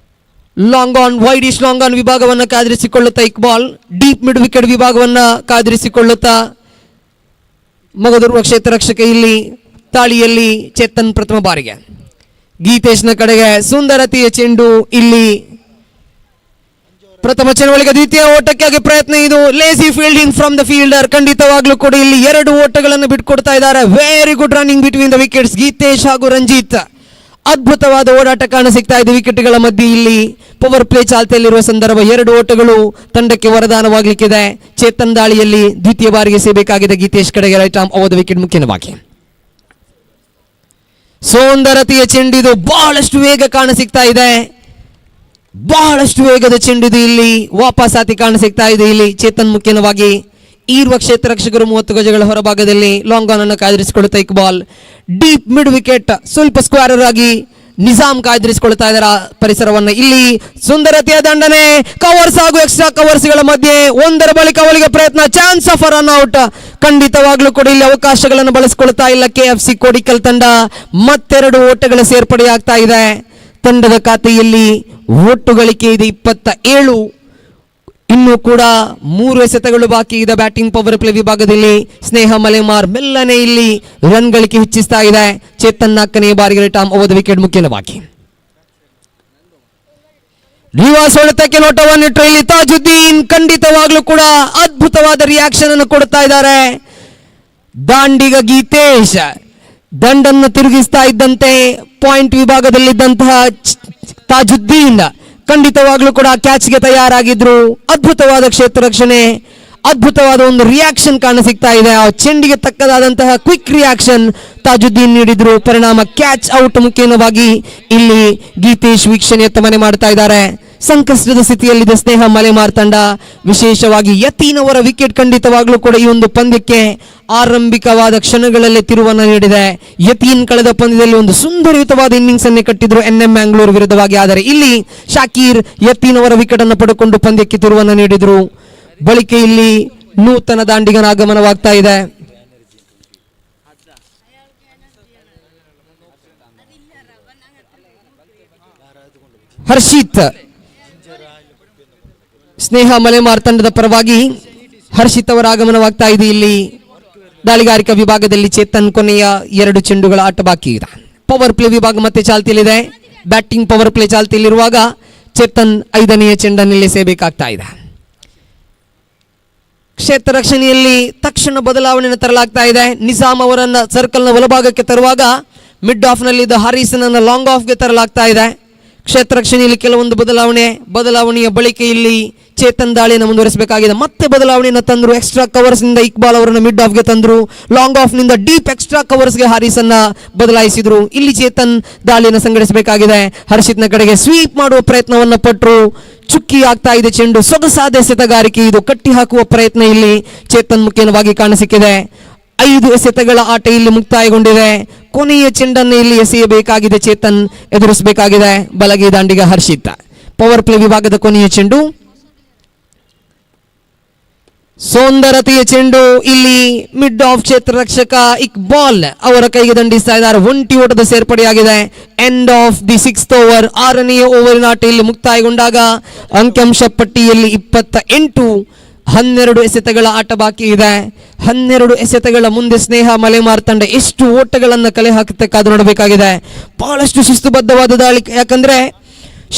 ಲಾಂಗ್ ಆನ್, ವೈಡಿಶ್ ಲಾಂಗ್ ಆನ್ ವಿಭಾಗವನ್ನು ಕಾದಿರಿಸಿಕೊಳ್ಳುತ್ತಾ ಇಕ್ಬಾಲ್. ಡೀಪ್ ಮಿಡ್ ವಿಕೆಟ್ ವಿಭಾಗವನ್ನು ಕಾದಿರಿಸಿಕೊಳ್ಳುತ್ತಾ ಮಗದೂರುವ ಕ್ಷೇತ್ರ ರಕ್ಷಕ ಇಲ್ಲಿ ತಾಳಿಯಲ್ಲಿ ಚೇತನ್ ಪ್ರಥಮ ಬಾರಿಗೆ. ಗೀತೇಶ್ನ ಕಡೆಗೆ ಸುಂದರತೆಯ ಚೆಂಡು. ಇಲ್ಲಿ ಪ್ರಥಮ ಚಳವಳಿಗೆ ದ್ವಿತೀಯ ಓಟಕ್ಕಾಗಿ ಪ್ರಯತ್ನ. ಇದು lazy fielding from the fielder. ಖಂಡಿತವಾಗ್ಲೂ ಕೂಡ ಇಲ್ಲಿ 2 ಓಟಗಳನ್ನು ಬಿಟ್ಕೊಡ್ತಾ ಇದ್ದಾರೆ. Very good running between the wickets. Geetesh ಹಾಗೂ ರಂಜಿತ್ ಅದ್ಭುತವಾದ ಓಡಾಟ ಕಾಣ ಸಿಗ್ತಾ ಇದೆ ವಿಕೆಟ್ಗಳ ಮಧ್ಯೆ. ಇಲ್ಲಿ ಪವರ್ ಪ್ಲೇ ಚಾಲ್ತಿಯಲ್ಲಿರುವ ಸಂದರ್ಭ 2 ಓಟಗಳು ತಂಡಕ್ಕೆ ವರದಾನವಾಗಲಿಕ್ಕಿದೆ. ಚೇತನ್ ದಾಳಿಯಲ್ಲಿ ದ್ವಿತೀಯ ಬಾರಿಗೆ ಸೇಬೇಕಾಗಿದೆ ಗೀತೇಶ್ ಕಡೆಗೆ. Right arm over the wicket ಮುಖ್ಯವಾಗಿ. ಸೌಂದರತೆಯ ಚೆಂಡಿದು, ಬಹಳಷ್ಟು ವೇಗ ಕಾಣ ಸಿಗ್ತಾ ಇದೆ. ಬಹಳಷ್ಟು ವೇಗದ ಚೆಂಡಿದು ಇಲ್ಲಿ ವಾಪಸಾತಿ ಕಾಣ ಸಿಗ್ತಾ ಇದೆ. ಇಲ್ಲಿ ಚೇತನ್ ಮುಖ್ಯವಾಗಿ ಈರುವ ಕ್ಷೇತ್ರ ರಕ್ಷಕರು 30 ಗಜಗಳ ಹೊರಭಾಗದಲ್ಲಿ ಲಾಂಗ್ ಆನ್ ಅನ್ನು ಕಾಯ್ದಿರಿಸಿಕೊಳ್ಳುತ್ತಾ ಇಕ್ಬಾಲ್. ಡೀಪ್ ಮಿಡ್ ವಿಕೆಟ್ ಸ್ವಲ್ಪ ಸ್ಕ್ವೇರರ್ ಆಗಿ ನಿಜಾಮ್ ಕಾಯ್ದಿರಿಸಿಕೊಳ್ತಾ ಇದ್ದಾರೆ ಪರಿಸರವನ್ನು. ಇಲ್ಲಿ ಸುಂದರತೆಯ ದಂಡನೆ, ಕವರ್ಸ್ ಹಾಗೂ ಎಕ್ಸ್ಟ್ರಾ ಕವರ್ಸ್ ಗಳ ಮಧ್ಯೆ ಒಂದರ ಬಳಿಕ ಅವಳಿಗೆ ಪ್ರಯತ್ನ. Chance of run out. ಖಂಡಿತವಾಗ್ಲೂ ಕೂಡ ಇಲ್ಲಿ ಅವಕಾಶಗಳನ್ನು ಬಳಸಿಕೊಳ್ತಾ ಇಲ್ಲ KFC ಕೋಡಿಕಲ್ ತಂಡ. ಮತ್ತೆರಡು ಓಟಗಳ ಸೇರ್ಪಡೆಯಾಗ್ತಾ ಇದೆ. ತಂಡದ ಖಾತೆಯಲ್ಲಿ ಒಟ್ಟು ಗಳಿಕೆ ಇದೆ 27. ಇನ್ನು ಕೂಡ 3 ಎಸೆತಗಳು ಬಾಕಿ ಇದೆ ಬ್ಯಾಟಿಂಗ್ ಪವರ್ ಪ್ಲೇ ವಿಭಾಗದಲ್ಲಿ. ಸ್ನೇಹ ಮಲೆಮಾರ್ ಮೆಲ್ಲನೆ ಇಲ್ಲಿ ರನ್ ಗಳಿಕೆ ಹೆಚ್ಚಿಸ್ತಾ ಇದೆ. ಚೇತನ್ 4ನೇ ಬಾರಿಗೆ ಟಾಮ್ ಓವರ್ ದ ವಿಕೆಟ್ ಮುಖ್ಯವಾಗಿ. ರಿವಾಸ್ ಹೊಡೆತಕ್ಕೆ ನೋಟವನ್ನಿಟ್ಟರು ಇಲ್ಲಿ ತಾಜುದ್ದೀನ್. ಖಂಡಿತವಾಗ್ಲೂ ಕೂಡ ಅದ್ಭುತವಾದ ರಿಯಾಕ್ಷನ್ ಅನ್ನು ಕೊಡ್ತಾ ಇದ್ದಾರೆ. ದಾಂಡಿಗ ಗೀತೇಶ್ ದಂಡನ್ನು ತಿರುಗಿಸ್ತಾ ಇದ್ದಂತೆ ಪಾಯಿಂಟ್ ವಿಭಾಗದಲ್ಲಿದ್ದಂತಹ ತಾಜುದ್ದೀನ್ ಖಂಡಿತವಾಗ್ಲೂ ಕೂಡ ಕ್ಯಾಚ್ಗೆ ತಯಾರಾಗಿದ್ರು. ಅದ್ಭುತವಾದ ಕ್ಷೇತ್ರ ರಕ್ಷಣೆ, ಅದ್ಭುತವಾದ ಒಂದು ರಿಯಾಕ್ಷನ್ ಕಾಣ ಸಿಗ್ತಾ ಇದೆ. ಆ ಚೆಂಡಿಗೆ ತಕ್ಕದಾದಂತಹ ಕ್ವಿಕ್ ರಿಯಾಕ್ಷನ್ ತಾಜುದ್ದೀನ್ ನೀಡಿದ್ರು. ಪರಿಣಾಮ ಕ್ಯಾಚ್ ಔಟ್ ಮುಖ್ಯವಾಗಿ ಇಲ್ಲಿ ಗೀತೇಶ್ ವೀಕ್ಷಣೆಯತ್ತ ಮನೆ ಮಾಡ್ತಾ ಇದ್ದಾರೆ. ಸಂಕಷ್ಟದ ಸ್ಥಿತಿಯಲ್ಲಿದೆ ಸ್ನೇಹ ಮಲೆಮಾರ್ ತಂಡ. ವಿಶೇಷವಾಗಿ ಯತೀನ್ ಅವರ ವಿಕೆಟ್ ಖಂಡಿತವಾಗ್ಲೂ ಕೂಡ ಈ ಒಂದು ಪಂದ್ಯಕ್ಕೆ ಆರಂಭಿಕವಾದ ಕ್ಷಣಗಳಲ್ಲೇ ತಿರುವನ್ನು ನೀಡಿದೆ. ಯತೀನ್ ಕಳೆದ ಪಂದ್ಯದಲ್ಲಿ ಒಂದು ಸುಂದರಯುತವಾದ ಇನ್ನಿಂಗ್ಸ್ ಅನ್ನು ಕಟ್ಟಿದ್ರು NM ಮ್ಯಾಂಗ್ಳೂರ್ ವಿರುದ್ಧವಾಗಿ. ಆದರೆ ಇಲ್ಲಿ ಶಾಕೀರ್ ಯತೀನ್ ಅವರ ವಿಕೆಟ್ ಅನ್ನು ಪಡೆದುಕೊಂಡು ಪಂದ್ಯಕ್ಕೆ ತಿರುವನ್ನು ನೀಡಿದ್ರು. ಬಳಿಕ ಇಲ್ಲಿ ನೂತನ ದಾಂಡಿಗನ ಆಗಮನವಾಗ್ತಾ ಇದೆ. ಹರ್ಷಿತ್ ಸ್ನೇಹ ಮಲೆಮಾರ್ ತಂಡದ ಪರವಾಗಿ ಹರ್ಷಿತ್ ಅವರ ಆಗಮನವಾಗ್ತಾ ಇದೆ. ಇಲ್ಲಿ ದಾಳಿಗಾರಿಕಾ ವಿಭಾಗದಲ್ಲಿ ಚೇತನ್ ಕೊನೆಯ 2 ಚೆಂಡುಗಳ ಆಟ ಬಾಕಿ ಇದೆ. ಪವರ್ ಪ್ಲೇ ವಿಭಾಗ ಮತ್ತೆ ಚಾಲ್ತಿಯಲ್ಲಿದೆ. ಬ್ಯಾಟಿಂಗ್ ಪವರ್ ಪ್ಲೇ ಚಾಲ್ತಿಯಲ್ಲಿರುವಾಗ ಚೇತನ್ 5ನೇ ಚೆಂಡನ್ನು ಎಸೆಯಬೇಕಾಗ್ತಾ ಇದೆ. ಕ್ಷೇತ್ರ ರಕ್ಷಣೆಯಲ್ಲಿ ತಕ್ಷಣ ಬದಲಾವಣೆಯನ್ನು ತರಲಾಗ್ತಾ ಇದೆ. ನಿಜಾಮ್ ಅವರನ್ನ ಸರ್ಕಲ್ನ ಬಲಭಾಗಕ್ಕೆ ತರುವಾಗ ಮಿಡ್ ಆಫ್ ನಲ್ಲಿದ್ದ ಹಾರಿಸನ್ ಅನ್ನು ಲಾಂಗ್ ಆಫ್ಗೆ ತರಲಾಗ್ತಾ ಇದೆ. ಕ್ಷೇತ್ರ ರಕ್ಷಣೆಯಲ್ಲಿ ಕೆಲವೊಂದು ಬದಲಾವಣೆಯ ಬಳಿಕ ಇಲ್ಲಿ ಚೇತನ್ ದಾಳಿಯನ್ನು ಮುಂದುವರಿಸಬೇಕಾಗಿದೆ. ಮತ್ತೆ ಬದಲಾವಣೆಯನ್ನು ತಂದ್ರು. ಎಕ್ಸ್ಟ್ರಾ ಕವರ್ಸ್ ನಿಂದ ಇಕ್ಬಾಲ್ ಅವರನ್ನು ಮಿಡ್ ಆಫ್ಗೆ ತಂದ್ರು. ಲಾಂಗ್ ಆಫ್ ನಿಂದ ಡೀಪ್ ಎಕ್ಸ್ಟ್ರಾ ಕವರ್ಸ್ಗೆ ಹಾರಿಸನ್ನ ಬದಲಾಯಿಸಿದ್ರು. ಇಲ್ಲಿ ಚೇತನ್ ದಾಳಿಯನ್ನು ಸಂಘಟಿಸಬೇಕಾಗಿದೆ. ಹರ್ಷಿತ್ನ ಕಡೆಗೆ ಸ್ವೀಪ್ ಮಾಡುವ ಪ್ರಯತ್ನವನ್ನು ಪಟ್ಟರು. ಚುಕ್ಕಿ ಆಗ್ತಾ ಇದೆ ಚೆಂಡು. ಸೊಗಸಾದ ಎಸೆತಗಾರಿಕೆ ಇದು. ಕಟ್ಟಿ ಹಾಕುವ ಪ್ರಯತ್ನ ಇಲ್ಲಿ ಚೇತನ್ ಮುಖ್ಯವಾಗಿ ಕಾಣಸಿಕ್ಕಿದೆ. 5 ಎಸೆತಗಳ ಆಟ ಇಲ್ಲಿ ಮುಕ್ತಾಯಗೊಂಡಿದೆ. ಕೊನೆಯ ಚೆಂಡನ್ನು ಇಲ್ಲಿ ಎಸೆಯಬೇಕಾಗಿದೆ. ಚೇತನ್ ಎದುರಿಸಬೇಕಾಗಿದೆ ಬಲಗೈ ದಾಂಡಿಗ ಹರ್ಷಿತ್. ಪವರ್ ಪ್ಲೇ ವಿಭಾಗದ ಕೊನೆಯ ಚೆಂಡು. ಸೌಂದರತೆಯ ಚೆಂಡು ಇಲ್ಲಿ ಮಿಡ್ ಆಫ್ ಕ್ಷೇತ್ರ ರಕ್ಷಕ ಇಕ್ಬಾಲ್ ಅವರ ಕೈಗೆ ದಂಡಿಸ್ತಾ ಇದ್ದಾರೆ. ಒಂಟಿ ಓಟದ ಸೇರ್ಪಡೆಯಾಗಿದೆ. End of the 6th over. 6ನೇ ಓವರಿನ ಆಟ ಇಲ್ಲಿ ಮುಕ್ತಾಯಗೊಂಡಾಗ ಅಂಕಿಅಂಶ ಪಟ್ಟಿಯಲ್ಲಿ 28, 12 ಎಸೆತಗಳ ಆಟ ಬಾಕಿ ಇದೆ. 12 ಎಸೆತಗಳ ಮುಂದೆ ಸ್ನೇಹ ಮಲೆಮಾರ್ ತಂಡ ಎಷ್ಟು ಓಟಗಳನ್ನು ಕಲೆ ಹಾಕುತ್ತೆ ಕಾದು ನೋಡಬೇಕಾಗಿದೆ. ಬಹಳಷ್ಟು ಶಿಸ್ತುಬದ್ಧವಾದ ದಾಳಿ. ಯಾಕಂದ್ರೆ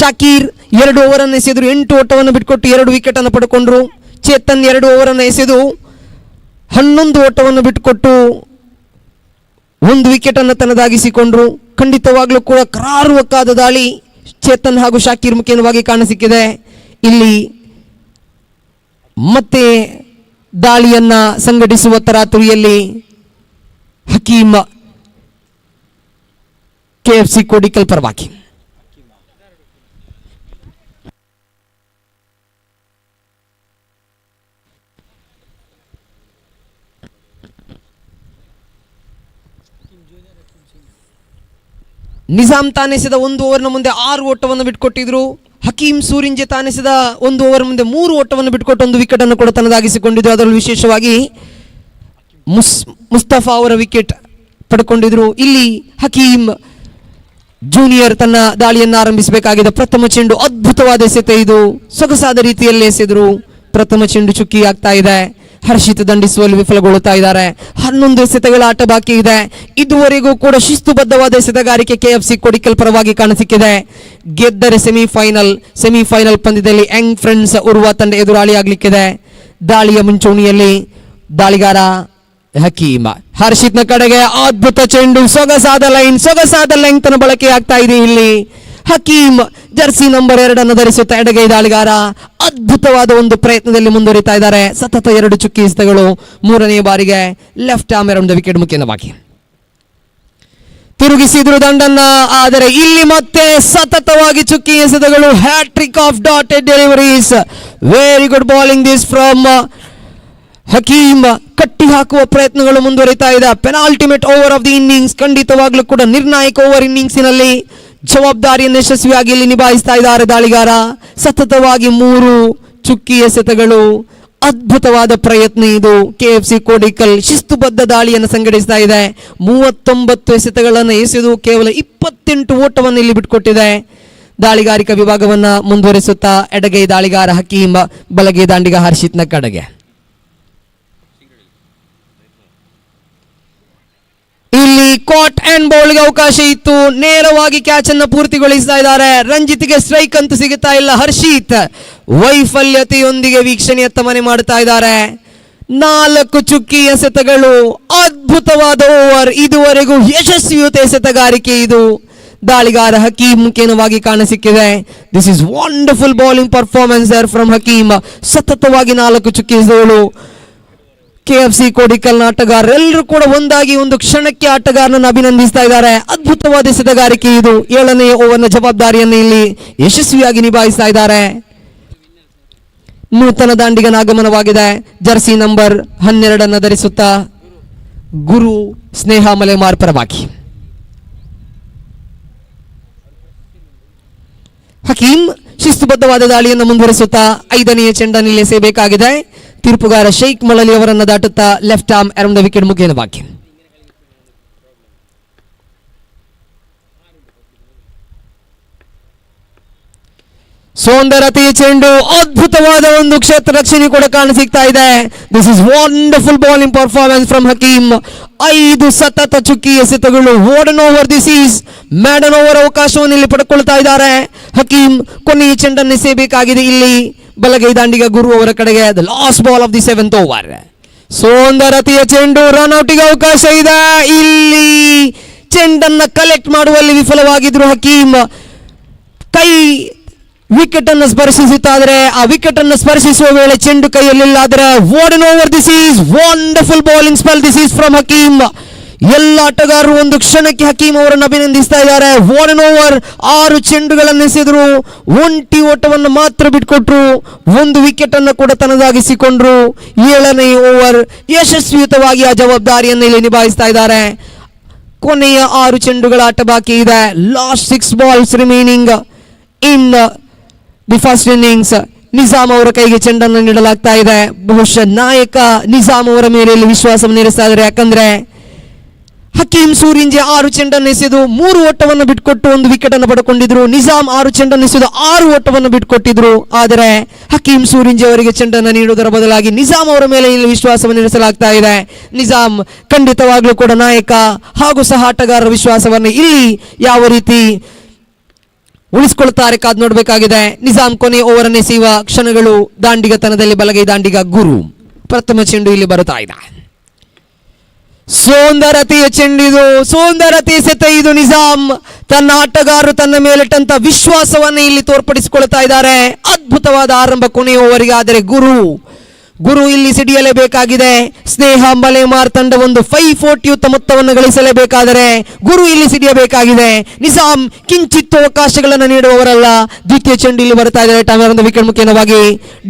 ಶಾಕೀರ್ 2 ಓವರನ್ನು ಎಸೆದ್ರು. 8 ಓಟವನ್ನು ಬಿಟ್ಕೊಟ್ಟು 2 ವಿಕೆಟ್ ಅನ್ನು ಪಡ್ಕೊಂಡ್ರು. ಚೇತನ್ 2 ಓವರನ್ನು ಎಸೆದು 11 ಓಟವನ್ನು ಬಿಟ್ಟುಕೊಟ್ಟು 1 ವಿಕೆಟ್ ಅನ್ನು ತನ್ನದಾಗಿಸಿಕೊಂಡ್ರು. ಖಂಡಿತವಾಗ್ಲೂ ಕೂಡ ಕರಾರುವಕ್ಕಾದ ದಾಳಿ ಚೇತನ್ ಹಾಗೂ ಶಾಕೀರ್ ಮುಖ್ಯವಾಗಿ ಕಾಣಸಿಕ್ಕಿದೆ. ಇಲ್ಲಿ ಮತ್ತೆ ದಾಳಿಯನ್ನ ಸಂಘಟಿಸುವ ತರಾತುರಿಯಲ್ಲಿ ಹಕೀಮ್ KFC ಕೋಡಿಕಲ್ ಪರವಾಗಿ. ನಿಜಾಮ್ ತಾನೆಸೆದ 1 ಓವರ್ನ ಮುಂದೆ 6 ಓಟವನ್ನು ಬಿಟ್ಟುಕೊಟ್ಟಿದ್ರು. ಹಕೀಮ್ ಸೂರಿಂಜೆ ತಾನೆಸೆದ 1 ಓವರ್ ಮುಂದೆ 3 ಓಟವನ್ನು ಬಿಟ್ಟುಕೊಟ್ಟು 1 ವಿಕೆಟ್ ಅನ್ನು ಕೂಡ ತನ್ನದಾಗಿಸಿಕೊಂಡಿದ್ರು. ಅದರಲ್ಲೂ ವಿಶೇಷವಾಗಿ ಮುಸ್ತಫಾ ಅವರ ವಿಕೆಟ್ ಪಡ್ಕೊಂಡಿದ್ರು. ಇಲ್ಲಿ ಹಕೀಮ್ ಜೂನಿಯರ್ ತನ್ನ ದಾಳಿಯನ್ನು ಆರಂಭಿಸಬೇಕಾಗಿದೆ. ಪ್ರಥಮ ಚೆಂಡು ಅದ್ಭುತವಾದ ಎಸೆತ ಇದು. ಸೊಗಸಾದ ರೀತಿಯಲ್ಲಿ ಎಸೆದ್ರು. ಪ್ರಥಮ ಚೆಂಡು ಚುಕ್ಕಿ ಆಗ್ತಾ ಇದೆ. ಹರ್ಷಿತ್ ದಂಡಿಸುವಲ್ಲಿ ವಿಫಲಗೊಳ್ಳುತ್ತಾ ಇದ್ದಾರೆ. 11 ಎಸೆತಗಳ ಆಟ ಬಾಕಿ ಇದೆ. ಇದುವರೆಗೂ ಕೂಡ ಶಿಸ್ತುಬದ್ಧವಾದ ಎಸೆತಗಾರಿಕೆ KFC ಕೋಡಿಕಲ್ ಪರವಾಗಿ ಕಾಣಸಿಕ್ಕಿದೆ. ಗೆದ್ದರೆ ಸೆಮಿಫೈನಲ್ ಪಂದ್ಯದಲ್ಲಿ ಯಂಗ್ ಫ್ರೆಂಡ್ಸ್ ಉರ್ವ ತಂಡ ಎದುರಾಳಿಯಾಗಲಿಕ್ಕಿದೆ. ದಾಳಿಯ ಮುಂಚೂಣಿಯಲ್ಲಿ ದಾಳಿಗಾರ ಹಕೀಮ್. ಹರ್ಷಿತ್ನ ಕಡೆಗೆ ಅದ್ಭುತ ಚೆಂಡು. ಸೊಗಸಾದ ಲೈನ್ ತನ್ನ ಬಳಕೆ ಆಗ್ತಾ ಇದೆ. ಇಲ್ಲಿ ಹಕೀಮ್ ಜರ್ಸಿ ನಂಬರ್ 2 ಅನ್ನು ಧರಿಸುತ್ತಾ ಎಡಗೈ ದಾಳಿಗಾರ ಅದ್ಭುತವಾದ ಒಂದು ಪ್ರಯತ್ನದಲ್ಲಿ ಮುಂದುವರಿತಾ ಇದ್ದಾರೆ. ಸತತ 2 ಚುಕ್ಕಿ ಎಸೆತಗಳು. 3ನೇ ಬಾರಿಗೆ left arm around the wicket ಮುಖ್ಯವಾಗಿ ತಿರುಗಿಸಿದ್ರು ದಂಡನ್ನ. ಆದರೆ ಇಲ್ಲಿ ಮತ್ತೆ ಸತತವಾಗಿ ಚುಕ್ಕಿ ಎಸೆತಗಳು. Hattrick of dotted deliveries. Very good bowling this from Hakeem. ಕಟ್ಟಿ ಹಾಕುವ ಪ್ರಯತ್ನಗಳು ಮುಂದುವರಿತಾ ಇದೆ. Penultimate over of the innings. ಖಂಡಿತವಾಗ್ಲೂ ಕೂಡ ನಿರ್ಣಾಯಕ ಓವರ್ ಇನ್ನಿಂಗ್ಸಿನಲ್ಲಿ ಜವಾಬ್ದಾರಿಯನ್ನು ಯಶಸ್ವಿಯಾಗಿ ಇಲ್ಲಿ ನಿಭಾಯಿಸ್ತಾ ಇದ್ದಾರೆ ದಾಳಿಗಾರ. ಸತತವಾಗಿ 3 ಚುಕ್ಕಿ ಎಸೆತಗಳು. ಅದ್ಭುತವಾದ ಪ್ರಯತ್ನ ಇದು. KFC ಕೋಡಿಕಲ್ ಶಿಸ್ತುಬದ್ಧ ದಾಳಿಯನ್ನು ಸಂಘಟಿಸ್ತಾ ಇದೆ. 39 ಎಸೆತಗಳನ್ನು ಎಸೆದು ಕೇವಲ 28 ಓಟವನ್ನು ಇಲ್ಲಿ ಬಿಟ್ಟುಕೊಟ್ಟಿದೆ. ದಾಳಿಗಾರಿಕಾ ವಿಭಾಗವನ್ನ ಮುಂದುವರಿಸುತ್ತಾ ಎಡಗೈ ದಾಳಿಗಾರ ಹಕೀಮ್, ಬಲಗೈ ದಾಂಡಿಗ ಹರ್ಷಿತ್ನ ಕಡೆಗೆ. ಇಲ್ಲಿ ಕಾಟ್ ಅಂಡ್ ಬೌಲ್ಗೆ ಅವಕಾಶ ಇತ್ತು. ನೇರವಾಗಿ ಕ್ಯಾಚ್ ಅನ್ನು ಪೂರ್ತಿಗೊಳಿಸ್ತಾ ಇದ್ದಾರೆ. ರಂಜಿತ್ಗೆ ಸ್ಟ್ರೈಕ್ ಅಂತೂ ಸಿಗುತ್ತಾ ಇಲ್ಲ. ಹರ್ಷಿತ್ ವೈಫಲ್ಯತೆಯೊಂದಿಗೆ ವೀಕ್ಷಣೆಯತ್ತ ಮನೆ ಮಾಡುತ್ತಾ ಇದ್ದಾರೆ. 4 ಚುಕ್ಕಿ ಎಸೆತಗಳು. ಅದ್ಭುತವಾದ ಓವರ್. ಇದುವರೆಗೂ ಯಶಸ್ವಿಯುತ ಎಸೆತಗಾರಿಕೆ ಇದು. ದಾಳಿಗಾರ ಹಕೀಮ್ ಮುಖ್ಯವಾಗಿ ಕಾಣಸಿಕ್ಕಿದೆ. This is wonderful bowling performance from Hakeem. ಸತತವಾಗಿ 4 ಚುಕ್ಕಿ ಎಸೆತಗಳು. KFC ಕೋಡಿಕಲ್ ಆಟಗಾರರೆಲ್ಲರೂ ಕೂಡ ಒಂದಾಗಿ ಒಂದು ಕ್ಷಣಕ್ಕೆ ಆಟಗಾರನನ್ನು ಅಭಿನಂದಿಸ್ತಾ ಇದ್ದಾರೆ. ಅದ್ಭುತವಾದ ಎಸೆತಗಾರಿಕೆ ಇದು. 7ನೇ ಓವರ್ನ ಜವಾಬ್ದಾರಿಯನ್ನು ಇಲ್ಲಿ ಯಶಸ್ವಿಯಾಗಿ ನಿಭಾಯಿಸ್ತಾ ಇದ್ದಾರೆ. ನೂತನ ದಾಂಡಿಗನ ಆಗಮನವಾಗಿದೆ. ಜರ್ಸಿ ನಂಬರ್ 12 ಅನ್ನು ಧರಿಸುತ್ತಾ ಗುರು ಸ್ನೇಹ ಮಲೆಮಾರ್ ಪರವಾಗಿ. ಹಕೀಮ್ ಶಿಸ್ತುಬದ್ಧವಾದ ದಾಳಿಯನ್ನು ಮುಂದುವರಿಸುತ್ತಾ 5ನೇ ಚೆಂಡನ್ನು ಇಲ್ಲಿ ಎಸೆಯಬೇಕಾಗಿದೆ. ತೀರ್ಪುಗಾರ ಶೇಖ್ ಮಳಲಿ ಅವರನ್ನು ದಾಟುತ್ತಾ left arm around the wicket ಮುಖ್ಯವಾಗಿ. ಸೌಂದರತೆಯ ಚೆಂಡು, ಅದ್ಭುತವಾದ ಒಂದು ಕ್ಷೇತ್ರ ರಕ್ಷಣೆ ಕೂಡ ಕಾಣಸಿಗ್ತಾ ಇದೆ. This is wonderful bowling performance from Hakeem. 5 ಸತತ ಚುಕ್ಕಿ ಎಸೆತಗಳು. Maiden over, this is maiden over ಅವಕಾಶವನ್ನು ಇಲ್ಲಿ ಪಡ್ಕೊಳ್ತಾ ಇದ್ದಾರೆ. ಹಕೀಮ್ ಕೊನೆಯ ಚೆಂಡನ್ನು ಎಸೆಯಬೇಕಾಗಿದೆ ಇಲ್ಲಿ ಬಲಗೈ ದಾಂಡಿಗ ಗುರು ಅವರ ಕಡೆಗೆ. The last ball of the 7th over. ಸೌಂದರತೆಯ ಚೆಂಡು, ರನ್ಔಟಿಗೆ ಅವಕಾಶ ಇದೆ. ಇಲ್ಲಿ ಚೆಂಡನ್ನ ಕಲೆಕ್ಟ್ ಮಾಡುವಲ್ಲಿ ವಿಫಲವಾಗಿದ್ರು ಹಕೀಮ್. ಕೈ ವಿಕೆಟ್ ಅನ್ನು ಸ್ಪರ್ಶಿಸುತ್ತಾದರೆ ಆ ವಿಕೆಟ್ ಅನ್ನು ಸ್ಪರ್ಶಿಸುವ ವೇಳೆ ಚೆಂಡು ಕೈಯಲ್ಲಿಲ್ಲ. ಆದರೆ warden over, this is wonderful bowling spell. This is from Hakeem. ಎಲ್ಲ ಆಟಗಾರರು ಒಂದು ಕ್ಷಣಕ್ಕೆ ಹಕೀಮ್ ಅವರನ್ನು ಅಭಿನಂದಿಸ್ತಾ ಇದ್ದಾರೆ. ವಾರ್ಡನ್ ಓವರ್ 6 ಚೆಂಡುಗಳನ್ನು ಎಸೆದರು, 1 ಓಟವನ್ನು ಮಾತ್ರ ಬಿಟ್ಕೊಟ್ರು, 1 ವಿಕೆಟ್ ಅನ್ನು ಕೂಡ ತನ್ನದಾಗಿಸಿಕೊಂಡ್ರು. 7ನೇ ಓವರ್ ಯಶಸ್ವಿಯುತವಾಗಿ ಆ ಜವಾಬ್ದಾರಿಯನ್ನು ಇಲ್ಲಿ ನಿಭಾಯಿಸ್ತಾ ಇದ್ದಾರೆ. ಕೊನೆಯ 6 ಚೆಂಡುಗಳ ಆಟ ಬಾಕಿ ಇದೆ. Last 6 balls remaining in the first innings. Nizam ಅವರ ಕೈಗೆ ಚೆಂಡನ್ನು ನೀಡಲಾಗ್ತಾ ಇದೆ. ಬಹುಶಃ ನಾಯಕ ನಿಜಾಮ್ ಅವರ ಮೇಲೆ ಇಲ್ಲಿ ವಿಶ್ವಾಸವನ್ನು ಇರಿಸ್ತಾ ಇದ್ದಾರೆ. ಯಾಕಂದ್ರೆ ಹಕೀಮ್ ಸೂರಿಂಜೆ 6 ಚೆಂಡನ್ನು ಎಸೆದು 3 ಓಟವನ್ನು ಬಿಟ್ಕೊಟ್ಟು 1 ವಿಕೆಟ್ ಅನ್ನು ಪಡ್ಕೊಂಡಿದ್ರು. ನಿಜಾಮ್ 6 ಚೆಂಡನ್ನು ಎಸೆದು 6 ಓಟವನ್ನು ಬಿಟ್ಕೊಟ್ಟಿದ್ರು. ಆದರೆ ಹಕೀಮ್ ಸೂರಿಂಜೆ ಅವರಿಗೆ ಚೆಂಡನ್ನು ನೀಡುವುದರ ಬದಲಾಗಿ ನಿಜಾಮ್ ಅವರ ಮೇಲೆ ಇಲ್ಲಿ ವಿಶ್ವಾಸವನ್ನು ಇರಿಸಲಾಗ್ತಾ ಇದೆ. ನಿಜಾಮ್ ಖಂಡಿತವಾಗ್ಲೂ ಕೂಡ ನಾಯಕ ಹಾಗೂ ಸಹ ಆಟಗಾರರ ವಿಶ್ವಾಸವನ್ನು ಇಲ್ಲಿ ಯಾವ ರೀತಿ ಉಳಿಸಿಕೊಳ್ತಾರೆ ಕಾದು ನೋಡಬೇಕಾಗಿದೆ. ನಿಜಾಮ್ ಕೊನೆ ಓವರ್ ಅನ್ನು ಎಸೆಯುವ ಕ್ಷಣಗಳು. ದಾಂಡಿಗತನದಲ್ಲಿ ಬಲಗೈ ದಾಂಡಿಗ ಗುರು. ಪ್ರಥಮ ಚೆಂಡು ಇಲ್ಲಿ ಬರುತ್ತಾ ಇದೆ. ಸೌಂದರತೆಯ ಚೆಂಡಿದು, ಸೌಂದರತೆಯ ಸೆತ ಇದು. ನಿಜಾಮ್ ತನ್ನ ಆಟಗಾರರು ತನ್ನ ಮೇಲಿಟ್ಟಂತ ವಿಶ್ವಾಸವನ್ನು ಇಲ್ಲಿ ತೋರ್ಪಡಿಸಿಕೊಳ್ತಾ ಇದ್ದಾರೆ. ಅದ್ಭುತವಾದ ಆರಂಭ ಕೊನೆಯ ಓವರಿಗೆ. ಆದರೆ ಗುರು ಇಲ್ಲಿ ಸಿಡಿಯಲೇಬೇಕಾಗಿದೆ. ಸ್ನೇಹ ಮಲೆಮಾರ್ ತಂಡ ಒಂದು 540 ಯುತ ಮೊತ್ತವನ್ನು ಗಳಿಸಲೇಬೇಕಾದರೆ ಗುರು ಇಲ್ಲಿ ಸಿಡಿಯಬೇಕಾಗಿದೆ. ನಿಜಾಮ್ ಕಿಂಚಿತ್ತು ಅವಕಾಶಗಳನ್ನು ನೀಡುವವರಲ್ಲ. ದ್ವಿತೀಯ ಚೆಂಡು ಇಲ್ಲಿ ಬರ್ತಾ ಇದೆ. ಟಮರೊಂದು ವಿಕೆಟ್ ಮುಖ್ಯವಾಗಿ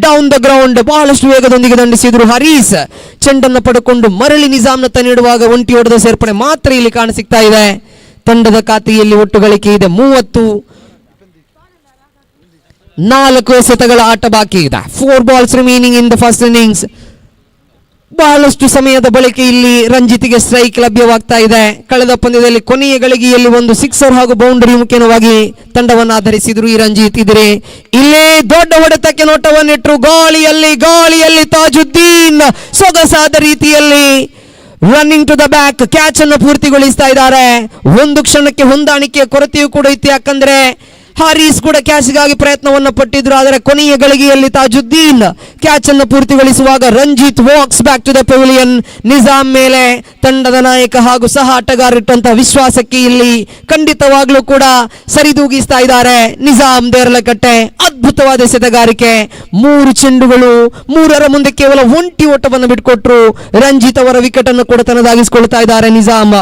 ಡೌನ್ ದ ಗ್ರೌಂಡ್ ಬಹಳಷ್ಟು ವೇಗದೊಂದಿಗೆ ದಂಡಿಸಿದ್ರು. ಹರೀಸ್ ಚೆಂಡನ್ನು ಪಡೆದುಕೊಂಡು ಮರಳಿ ನಿಜಾಮ್ನತ್ತ ನೀಡುವಾಗ 1 ಓಟದ ಸೇರ್ಪಡೆ ಮಾತ್ರ ಇಲ್ಲಿ ಕಾಣಸಿಗ್ತಾ ಇದೆ. ತಂಡದ ಖಾತೆಯಲ್ಲಿ ಒಟ್ಟು ಗಳಿಕೆ ಇದೆ 34 ಎಸೆತಗಳ ಆಟ ಬಾಕಿ ಇದೆ. 4 balls remaining in the first innings. ಬಹಳಷ್ಟು ಸಮಯದ ಬಳಿಕ ಇಲ್ಲಿ ರಂಜಿತ್ಗೆ ಸ್ಟ್ರೈಕ್ ಲಭ್ಯವಾಗ್ತಾ ಇದೆ. ಕಳೆದ ಪಂದ್ಯದಲ್ಲಿ ಕೊನೆಯ ಗಳಿಗೆಯಲ್ಲಿ ಒಂದು 6 ಹಾಗೂ ಬೌಂಡರಿ ಮುಖ್ಯವಾಗಿ ತಂಡವನ್ನು ಆಧರಿಸಿದ್ರು ಈ ರಂಜಿತ್. ಇದ್ರೆ ಇಲ್ಲೇ ದೊಡ್ಡ ಹೊಡೆತಕ್ಕೆ ನೋಟವನ್ನಿಟ್ಟರು. ಗಾಳಿಯಲ್ಲಿ ತಾಜುದ್ದೀನ್ ಸೊಗಸಾದ ರೀತಿಯಲ್ಲಿ running to the back catch ಅನ್ನು ಪೂರ್ತಿಗೊಳಿಸ್ತಾ ಇದ್ದಾರೆ. ಒಂದು ಕ್ಷಣಕ್ಕೆ ಹೊಂದಾಣಿಕೆಯ ಕೊರತೆಯೂ ಕೂಡ ಇತ್ತು. ಯಾಕಂದ್ರೆ ಹಾರೀಸ್ ಕೂಡ ಕ್ಯಾಚ್ಗಾಗಿ ಪ್ರಯತ್ನವನ್ನು ಪಟ್ಟಿದ್ರು. ಆದರೆ ಕೊನೆಯ ಗಳಿಗೆಯಲ್ಲಿ ತಾಜುದ್ದೀನ್ ಕ್ಯಾಚ್ ಅನ್ನು ಪೂರ್ತಿಗೊಳಿಸುವಾಗ Ranjith walks back to the pavilion. Nizam ಮೇಲೆ ತಂಡದ ನಾಯಕ ಹಾಗೂ ಸಹ ಆಟಗಾರ ಇಟ್ಟಂತಹ ವಿಶ್ವಾಸಕ್ಕೆ ಇಲ್ಲಿ ಖಂಡಿತವಾಗ್ಲೂ ಕೂಡ ಸರಿದೂಗಿಸ್ತಾ ಇದ್ದಾರೆ ನಿಜಾಮ್ ದೇರಳಕಟ್ಟೆ. ಅದ್ಭುತವಾದ ಎಸೆತಗಾರಿಕೆ. 3 ಚೆಂಡುಗಳು, 3ರ ಮುಂದೆ ಕೇವಲ 1 ಓಟವನ್ನು ಬಿಟ್ಕೊಟ್ರು. ರಂಜಿತ್ ಅವರ ವಿಕೆಟ್ ಅನ್ನು ಕೂಡ ತನ್ನದಾಗಿಸಿಕೊಳ್ತಾ ಇದ್ದಾರೆ ನಿಜಾಮ್.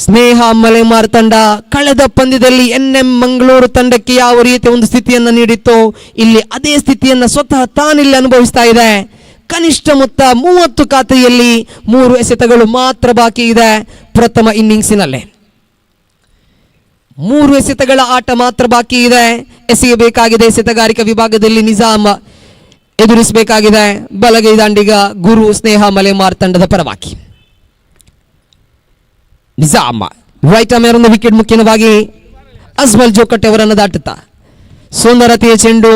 ಸ್ನೇಹ ಮಲೆಮಾರ್ ತಂಡ ಕಳೆದ ಪಂದ್ಯದಲ್ಲಿ NM ಮಂಗಳೂರು ತಂಡಕ್ಕೆ ಯಾವ ರೀತಿಯ ಒಂದು ಸ್ಥಿತಿಯನ್ನು ನೀಡಿತ್ತು, ಇಲ್ಲಿ ಅದೇ ಸ್ಥಿತಿಯನ್ನು ಸ್ವತಃ ತಾನಿಲ್ಲಿ ಅನುಭವಿಸ್ತಾ ಇದೆ. ಕನಿಷ್ಠ ಮೊತ್ತ 30 ಖಾತೆಯಲ್ಲಿ 3 ಎಸೆತಗಳು ಮಾತ್ರ ಬಾಕಿ ಇದೆ. ಪ್ರಥಮ ಇನ್ನಿಂಗ್ಸಿನಲ್ಲಿ 3 ಎಸೆತಗಳ ಆಟ ಮಾತ್ರ ಬಾಕಿ ಇದೆ. ಎಸೆಯಬೇಕಾಗಿದೆ. ಎಸೆತಗಾರಿಕಾ ವಿಭಾಗದಲ್ಲಿ ನಿಜಾಮ್ ಎದುರಿಸಬೇಕಾಗಿದೆ. ಬಲಗೈ ದಾಂಡಿಗ ಗುರು ಸ್ನೇಹ ಮಲೆಮಾರ್ ತಂಡದ ಪರವಾಗಿ. ನಿಜಾಮ್ ರೈಟ್ ಆರ್ಮ್ ವಿಕೆಟ್ ಮುಖ್ಯವಾಗಿ ಅಜ್ಮಲ್ ಜೋಕಟ್ಟೆ ಅವರನ್ನು ದಾಟುತ್ತಾ ಸೌಂದರತೆಯ ಚೆಂಡು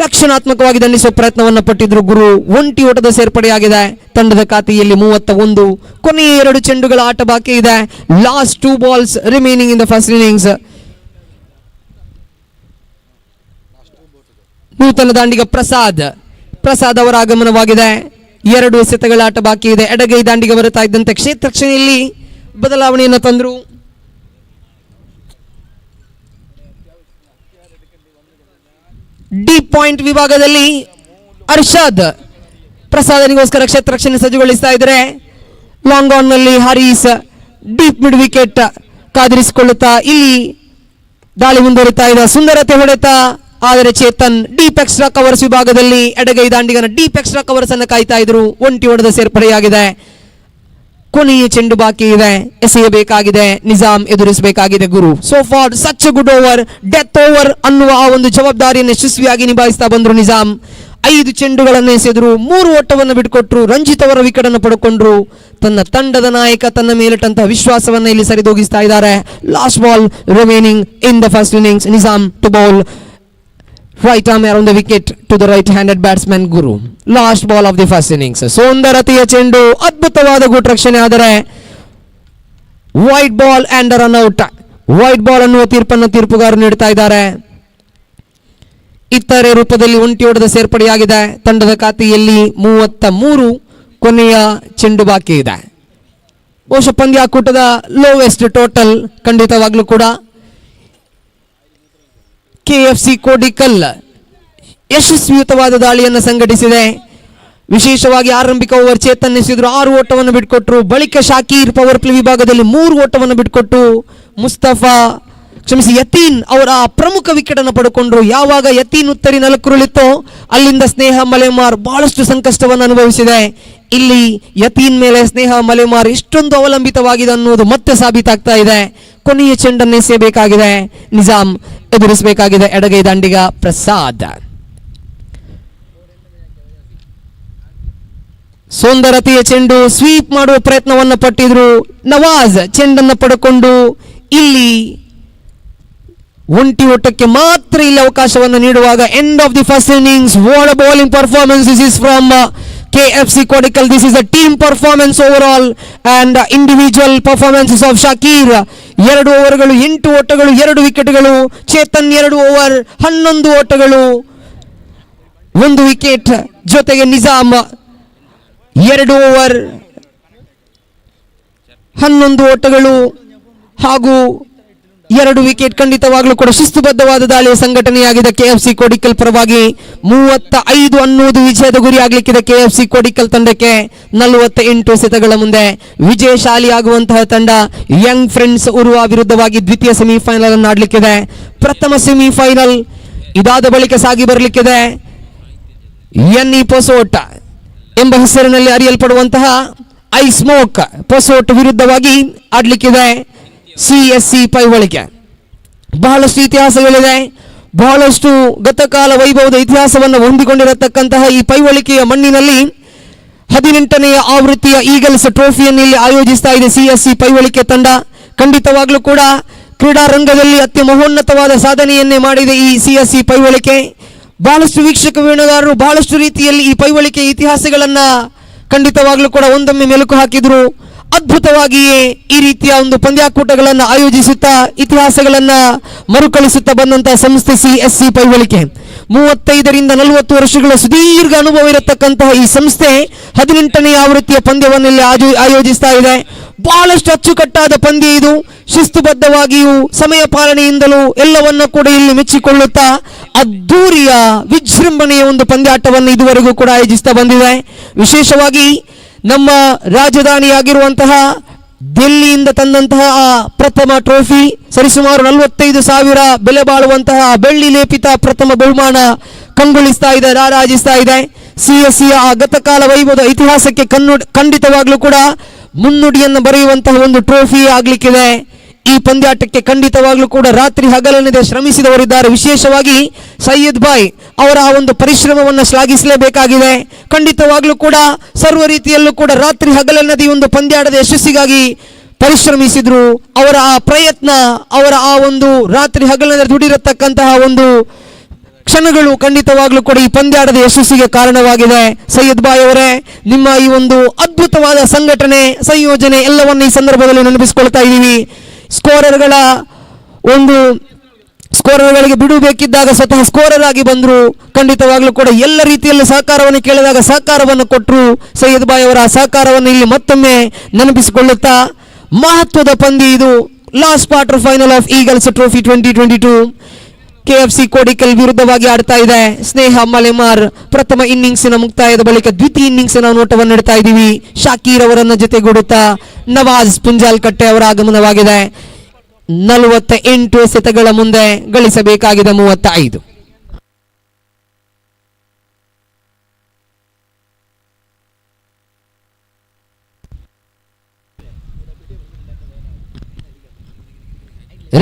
ರಕ್ಷಣಾತ್ಮಕವಾಗಿ ದಂಡಿಸುವ ಪ್ರಯತ್ನವನ್ನು ಪಟ್ಟಿದ್ರು. ಗುರು 1 ಓಟದ ಸೇರ್ಪಡೆಯಾಗಿದೆ. ತಂಡದ ಖಾತೆಯಲ್ಲಿ 31. ಕೊನೆಯ 2 ಚೆಂಡುಗಳ ಆಟ ಬಾಕಿ ಇದೆ. Last 2 balls remaining in the first innings. ನೂತನ ದಾಂಡಿಗ ಪ್ರಸಾದ್ ಅವರ ಆಗಮನವಾಗಿದೆ. 2 ಎಸೆತಗಳ ಆಟ ಬಾಕಿ ಇದೆ. ಎಡಗೈ ದಾಂಡಿಗ ಬರುತ್ತಾ ಇದ್ದಂತೆ ಕ್ಷೇತ್ರ ರಕ್ಷಣೆಯಲ್ಲಿ ಬದಲಾವಣೆಯನ್ನು ತಂದರು. ಡೀಪ್ ಪಾಯಿಂಟ್ ವಿಭಾಗದಲ್ಲಿ ಅರ್ಷದ್ ಪ್ರಸಾದನಿಗೋಸ್ಕರ ಕ್ಷೇತ್ರ ರಕ್ಷಣೆ ಸಜ್ಜುಗೊಳಿಸ್ತಾ ಇದ್ದಾರೆ. ಲಾಂಗ್ ಆನ್ ನಲ್ಲಿ ಹರೀಸ್ ಡೀಪ್ ಮಿಡ್ ವಿಕೆಟ್ ಕಾದಿರಿಸಿಕೊಳ್ಳುತ್ತಾ ಇಲ್ಲಿ ದಾಳಿ ಮುಂದುವರಿತಾ ಇದೆ. ಸುಂದರತೆ ಹೊಡೆತ. ಆದರೆ ಚೇತನ್ ಡೀಪ್ ಎಕ್ಸ್ಟ್ರಾ ಕವರ್ಸ್ ವಿಭಾಗದಲ್ಲಿ ಎಡಗೈ ದಾಂಡಿಗನ ಡೀಪ್ ಎಕ್ಸ್ಟ್ರಾ ಕವರ್ಸ್ ಅನ್ನು ಕಾಯ್ತಾ ಇದ್ರು. 1 ಓಟದ ಸೇರ್ಪಡೆಯಾಗಿದೆ. ಕೊನೆಯ ಚೆಂಡು ಬಾಕಿ ಇದೆ. ಎಸೆಯಬೇಕಾಗಿದೆ. ನಿಜಾಮ್ ಎದುರಿಸಬೇಕಾಗಿದೆ Guru. So far such good over, death over ಅನ್ನುವ ಆ ಒಂದು ಜವಾಬ್ದಾರಿಯನ್ನು ಯಶಸ್ವಿಯಾಗಿ ನಿಭಾಯಿಸ್ತಾ ಬಂದ್ರು ನಿಜಾಮ್. 5 ಚೆಂಡುಗಳನ್ನು ಎಸೆದ್ರು, 3 ಓಟವನ್ನು ಬಿಟ್ಕೊಟ್ರು. ರಂಜಿತ್ ಅವರ ವಿಕೆಟ್ ಅನ್ನು ಪಡ್ಕೊಂಡ್ರು. ತನ್ನ ತಂಡದ ನಾಯಕ ತನ್ನ ಮೇಲಿಟ್ಟಂತಹ ವಿಶ್ವಾಸವನ್ನು ಇಲ್ಲಿ ಸರಿದೂಗಿಸ್ತಾ ಇದ್ದಾರೆ. Last ball remaining in the first innings. Nizam to bowl right arm around the wicket to the right-handed batsman Guru. Last ball of the first innings. ಸುಂದರತೆಯ ಚೆಂಡು, ಅದ್ಭುತವಾದ ಗುಟ್ ರಕ್ಷಣೆ, ಆದರೆ white ball and run out. White ball ಅನ್ನುವ ತೀರ್ಪುಗಾರರು ನೀಡ್ತಾ ಇದ್ದಾರೆ. ಇತರೆ ರೂಪದಲ್ಲಿ ಒಂಟಿ ಹೊಡೆದ ಸೇರ್ಪಡೆಯಾಗಿದೆ. ತಂಡದ ಖಾತೆಯಲ್ಲಿ 33 ಕೊನೆಯ ಚೆಂಡು ಬಾಕಿ ಇದೆ. ಬಹುಶಃ ಪಂದ್ಯಾಕೂಟದ ಲೋವೆಸ್ಟ್ ಟೋಟಲ್ ಖಂಡಿತವಾಗ್ಲೂ ಕೂಡ. ಕೆಎಫ್ಸಿ ಕೋಡಿಕಲ್ ಯಶಸ್ವಿಯುತವಾದ ದಾಳಿಯನ್ನು ಸಂಘಟಿಸಿದೆ. ವಿಶೇಷವಾಗಿ ಆರಂಭಿಕ ಓವರ್ ಚೇತನ್ ಎಸೆದ್ರು 6 ಓಟವನ್ನು ಬಿಟ್ಕೊಟ್ರು. ಬಳಿಕ ಶಾಕೀರ್ ಪವರ್ ಪ್ಲೇ ವಿಭಾಗದಲ್ಲಿ 3 ಓಟವನ್ನು ಬಿಟ್ಕೊಟ್ಟು ಯತೀನ್ ಅವರ ಪ್ರಮುಖ ವಿಕೆಟ್ ಅನ್ನು ಪಡ್ಕೊಂಡ್ರು. ಯಾವಾಗ ಯತೀನ್ ಉತ್ತರಿ ನಲಕುರುಳಿತ್ತೋ ಅಲ್ಲಿಂದ ಸ್ನೇಹ ಮಲೆಮಾರ್ ಬಹಳಷ್ಟು ಸಂಕಷ್ಟವನ್ನು ಅನುಭವಿಸಿದೆ. ಇಲ್ಲಿ ಯತೀನ್ ಮೇಲೆ ಸ್ನೇಹ ಮಲೆಮಾರ್ ಎಷ್ಟೊಂದು ಅವಲಂಬಿತವಾಗಿದೆ ಅನ್ನುವುದು ಮತ್ತೆ ಸಾಬೀತಾಗ್ತಾ ಇದೆ. ಕೊನೆಯ ಚೆಂಡನ್ನು ಎಸೆಯಬೇಕಾಗಿದೆ. ನಿಜಾಮ್ ಎದುರಿಸಬೇಕಾಗಿದೆ ಎಡಗೈ ದಾಂಡಿಗ ಪ್ರಸಾದ್. ಸುಂದರತೆಯ ಚೆಂಡು, ಸ್ವೀಪ್ ಮಾಡುವ ಪ್ರಯತ್ನವನ್ನು ಪಟ್ಟಿದ್ರು. ನವಾಜ್ ಚೆಂಡನ್ನು ಪಡ್ಕೊಂಡು ಇಲ್ಲಿ ಒಂಟಿ ಓಟಕ್ಕೆ ಮಾತ್ರ ಇಲ್ಲಿ ಅವಕಾಶವನ್ನು ನೀಡುವಾಗ end of the first innings. What a bowling performance this is from KFC Kodikal. This is a team performance overall and individual performances of Shakir. 2 ಓವರ್ಗಳು 8 ಓಟಗಳು 2 ವಿಕೆಟ್ಗಳು. ಚೇತನ್ 2 ಓವರ್ 11 ಓಟಗಳು 1 ವಿಕೆಟ್. ಜೊತೆಗೆ ನಿಜಾಮ್ 2 ಓವರ್ 11 ಓಟಗಳು ಹಾಗೂ 2 ವಿಕೆಟ್. ಖಂಡಿತವಾಗ್ಲೂ ಕೂಡ ಶಿಸ್ತುಬದ್ಧವಾದ ದಾಳಿಯ ಸಂಘಟನೆಯಾಗಿದೆ ಕೆಎಫ್ಸಿ ಕೋಡಿಕಲ್ ಪರವಾಗಿ. 35 ಅನ್ನುವುದು ವಿಜಯದ ಗುರಿ ಆಗ್ಲಿಕ್ಕಿದೆ ಕೆಎಫ್ಸಿ ಕೋಡಿಕಲ್ ತಂಡಕ್ಕೆ. 48 ಸೆತಗಳ ಮುಂದೆ ವಿಜಯಶಾಲಿಯಾಗುವಂತಹ ತಂಡ ಯಂಗ್ ಫ್ರೆಂಡ್ಸ್ ಉರುವ ವಿರುದ್ಧವಾಗಿ ದ್ವಿತೀಯ ಸೆಮಿಫೈನಲ್ ಅನ್ನು ಆಡ್ಲಿಕ್ಕಿದೆ. ಪ್ರಥಮ ಸೆಮಿಫೈನಲ್ ಇದಾದ ಬಳಿಕ ಸಾಗಿ ಬರಲಿಕ್ಕಿದೆ ಎನ್ಇ ಪೊಸೋಟ್ ಎಂಬ ಹೆಸರಿನಲ್ಲಿ ಅರಿಯಲ್ಪಡುವಂತಹ ಐ ಸ್ಮೋಕ್ ಪೊಸೋಟ್ ವಿರುದ್ಧವಾಗಿ ಆಡ್ಲಿಕ್ಕಿದೆ CSC ಪೈವಳಿಕೆ. ಬಹಳಷ್ಟು ಇತಿಹಾಸಗಳಿದೆ. ಬಹಳಷ್ಟು ಗತಕಾಲ ವೈಭವದ ಇತಿಹಾಸವನ್ನು ಹೊಂದಿಕೊಂಡಿರತಕ್ಕಂತಹ ಈ ಪೈವಳಿಕೆಯ ಮಣ್ಣಿನಲ್ಲಿ 18ನೇ ಆವೃತ್ತಿಯ ಈಗಲ್ಸ್ ಟ್ರೋಫಿಯನ್ನು ಇಲ್ಲಿ ಆಯೋಜಿಸ್ತಾ ಇದೆ CSC ಪೈವಳಿಕೆ ತಂಡ. ಖಂಡಿತವಾಗ್ಲೂ ಕೂಡ ಕ್ರೀಡಾ ರಂಗದಲ್ಲಿ ಅತಿ ಮಹೋನ್ನತವಾದ ಸಾಧನೆಯನ್ನೇ ಮಾಡಿದೆ ಈ CSC ಪೈವಳಿಕೆ. ಬಹಳಷ್ಟು ವೀಕ್ಷಕ ವೀಣಗಾರರು ಬಹಳಷ್ಟು ರೀತಿಯಲ್ಲಿ ಈ ಪೈವಳಿಕೆ ಇತಿಹಾಸಗಳನ್ನ ಖಂಡಿತವಾಗ್ಲೂ ಕೂಡ ಒಂದೊಮ್ಮೆ ಮೆಲುಕು ಹಾಕಿದ್ರು. ಅದ್ಭುತವಾಗಿಯೇ ಈ ರೀತಿಯ ಒಂದು ಪಂದ್ಯಾಕೂಟಗಳನ್ನು ಆಯೋಜಿಸುತ್ತಾ ಇತಿಹಾಸಗಳನ್ನ ಮರುಕಳಿಸುತ್ತಾ ಬಂದಂತಹ ಸಂಸ್ಥೆ CSC ಪೈವಳಿಕೆ. 35ರಿಂದ 40 ವರ್ಷಗಳ ಸುದೀರ್ಘ ಅನುಭವ ಇರತಕ್ಕಂತಹ ಈ ಸಂಸ್ಥೆ 18ನೇ ಆವೃತ್ತಿಯ ಪಂದ್ಯವನ್ನೆಲ್ಲ ಆಯೋಜಿಸ್ತಾ ಇದೆ. ಬಹಳಷ್ಟು ಅಚ್ಚುಕಟ್ಟಾದ ಪಂದ್ಯ ಇದು. ಶಿಸ್ತುಬದ್ಧವಾಗಿಯೂ ಸಮಯ ಪಾಲನೆಯಿಂದಲೂ ಎಲ್ಲವನ್ನ ಕೂಡ ಇಲ್ಲಿ ಮೆಚ್ಚಿಕೊಳ್ಳುತ್ತಾ ಅದ್ದೂರಿಯ ವಿಜೃಂಭಣೆಯ ಒಂದು ಪಂದ್ಯಾಟವನ್ನು ಇದುವರೆಗೂ ಕೂಡ ಆಯೋಜಿಸ್ತಾ ಬಂದಿದೆ. ವಿಶೇಷವಾಗಿ ನಮ್ಮ ರಾಜಧಾನಿಯಾಗಿರುವಂತಹ ದಿಲ್ಲಿಯಿಂದ ತಂದಂತಹ ಪ್ರಥಮ ಟ್ರೋಫಿ ಸರಿಸುಮಾರು 45,000 ಬೆಲೆ ಬಾಳುವಂತಹ ಬೆಳ್ಳಿ ಲೇಪಿತ ಪ್ರಥಮ ಬಹುಮಾನ ಕಂಗೊಳಿಸ್ತಾ ಇದೆ, ರಾರಾಜಿಸ್ತಾ ಇದೆ. CSCಯ ಗತಕಾಲ ವೈಭವದ ಇತಿಹಾಸಕ್ಕೆ ಖಂಡಿತವಾಗ್ಲೂ ಕೂಡ ಮುನ್ನುಡಿಯನ್ನು ಬರೆಯುವಂತಹ ಒಂದು ಟ್ರೋಫಿ ಆಗ್ಲಿಕ್ಕಿದೆ. ಈ ಪಂದ್ಯಾಟಕ್ಕೆ ಖಂಡಿತವಾಗ್ಲೂ ಕೂಡ ರಾತ್ರಿ ಹಗಲನೆದೆ ಶ್ರಮಿಸಿದವರಿದ್ದಾರೆ. ವಿಶೇಷವಾಗಿ ಸೈಯದ್ ಭಾಯ್ ಅವರ ಒಂದು ಪರಿಶ್ರಮವನ್ನು ಶ್ಲಾಘಿಸಲೇಬೇಕಾಗಿದೆ. ಖಂಡಿತವಾಗ್ಲೂ ಕೂಡ ಸರ್ವ ರೀತಿಯಲ್ಲೂ ಕೂಡ ರಾತ್ರಿ ಹಗಲನೆದೆ ಒಂದು ಪಂದ್ಯಾಟದ ಯಶಸ್ಸಿಗಾಗಿ ಪರಿಶ್ರಮಿಸಿದ್ರು. ಅವರ ಆ ಪ್ರಯತ್ನ, ಅವರ ಆ ಒಂದು ರಾತ್ರಿ ಹಗಲನೆದೆ ದುಡಿರತಕ್ಕಂತಹ ಒಂದು ಕ್ಷಣಗಳು ಖಂಡಿತವಾಗ್ಲೂ ಕೂಡ ಈ ಪಂದ್ಯಾಟದ ಯಶಸ್ಸಿಗೆ ಕಾರಣವಾಗಿದೆ. ಸೈಯದ್ ಭಾಯ್ ಅವರೇ, ನಿಮ್ಮ ಈ ಒಂದು ಅದ್ಭುತವಾದ ಸಂಘಟನೆ, ಸಂಯೋಜನೆ ಎಲ್ಲವನ್ನು ಈ ಸಂದರ್ಭದಲ್ಲಿ ನೆನಪಿಸಿಕೊಳ್ತಾ ಇದ್ದೀವಿ. ಸ್ಕೋರರ್ಗಳಿಗೆ ಬಿಡು ಬೇಕಿದ್ದಾಗ ಸ್ವತಃ ಸ್ಕೋರರ್ ಆಗಿ ಬಂದ್ರು. ಖಂಡಿತವಾಗ್ಲೂ ಕೂಡ ಎಲ್ಲ ರೀತಿಯಲ್ಲಿ ಸಹಕಾರವನ್ನು ಕೇಳಿದಾಗ ಸಹಕಾರವನ್ನು ಕೊಟ್ಟರು. ಸೈಯದ್ ಭಾಯ್ ಅವರ ಸಹಕಾರವನ್ನು ಇಲ್ಲಿ ಮತ್ತೊಮ್ಮೆ ನೆನಪಿಸಿಕೊಳ್ಳುತ್ತಾ ಮಹತ್ವದ ಪಂದ್ಯ ಇದು. Last quarter final of eagles trophy 2022 KFC Kodikal ವಿರುದ್ಧವಾಗಿ ಆಡ್ತಾ ಇದೆ. ಸ್ನೇಹ ಮಲೆಮಾರ್ ಪ್ರಥಮ ಇನ್ನಿಂಗ್ಸಿನ ಮುಕ್ತಾಯದ ಬಳಿಕ ದ್ವಿತೀಯ ಇನ್ನಿಂಗ್ಸಿನ ನೋಟವನ್ನು ನೀಡ್ತಾ ಇದ್ದೀವಿ. ಶಾಕೀರ್ ಅವರನ್ನ ಜೊತೆಗೂಡುತ್ತಾ ನವಾಜ್ ಪುಂಜಾಲ್ಕಟ್ಟೆ ಅವರ ಆಗಮನವಾಗಿದೆ. 48 ಎಸೆತಗಳ ಮುಂದೆ ಗಳಿಸಬೇಕಾಗಿದೆ 35.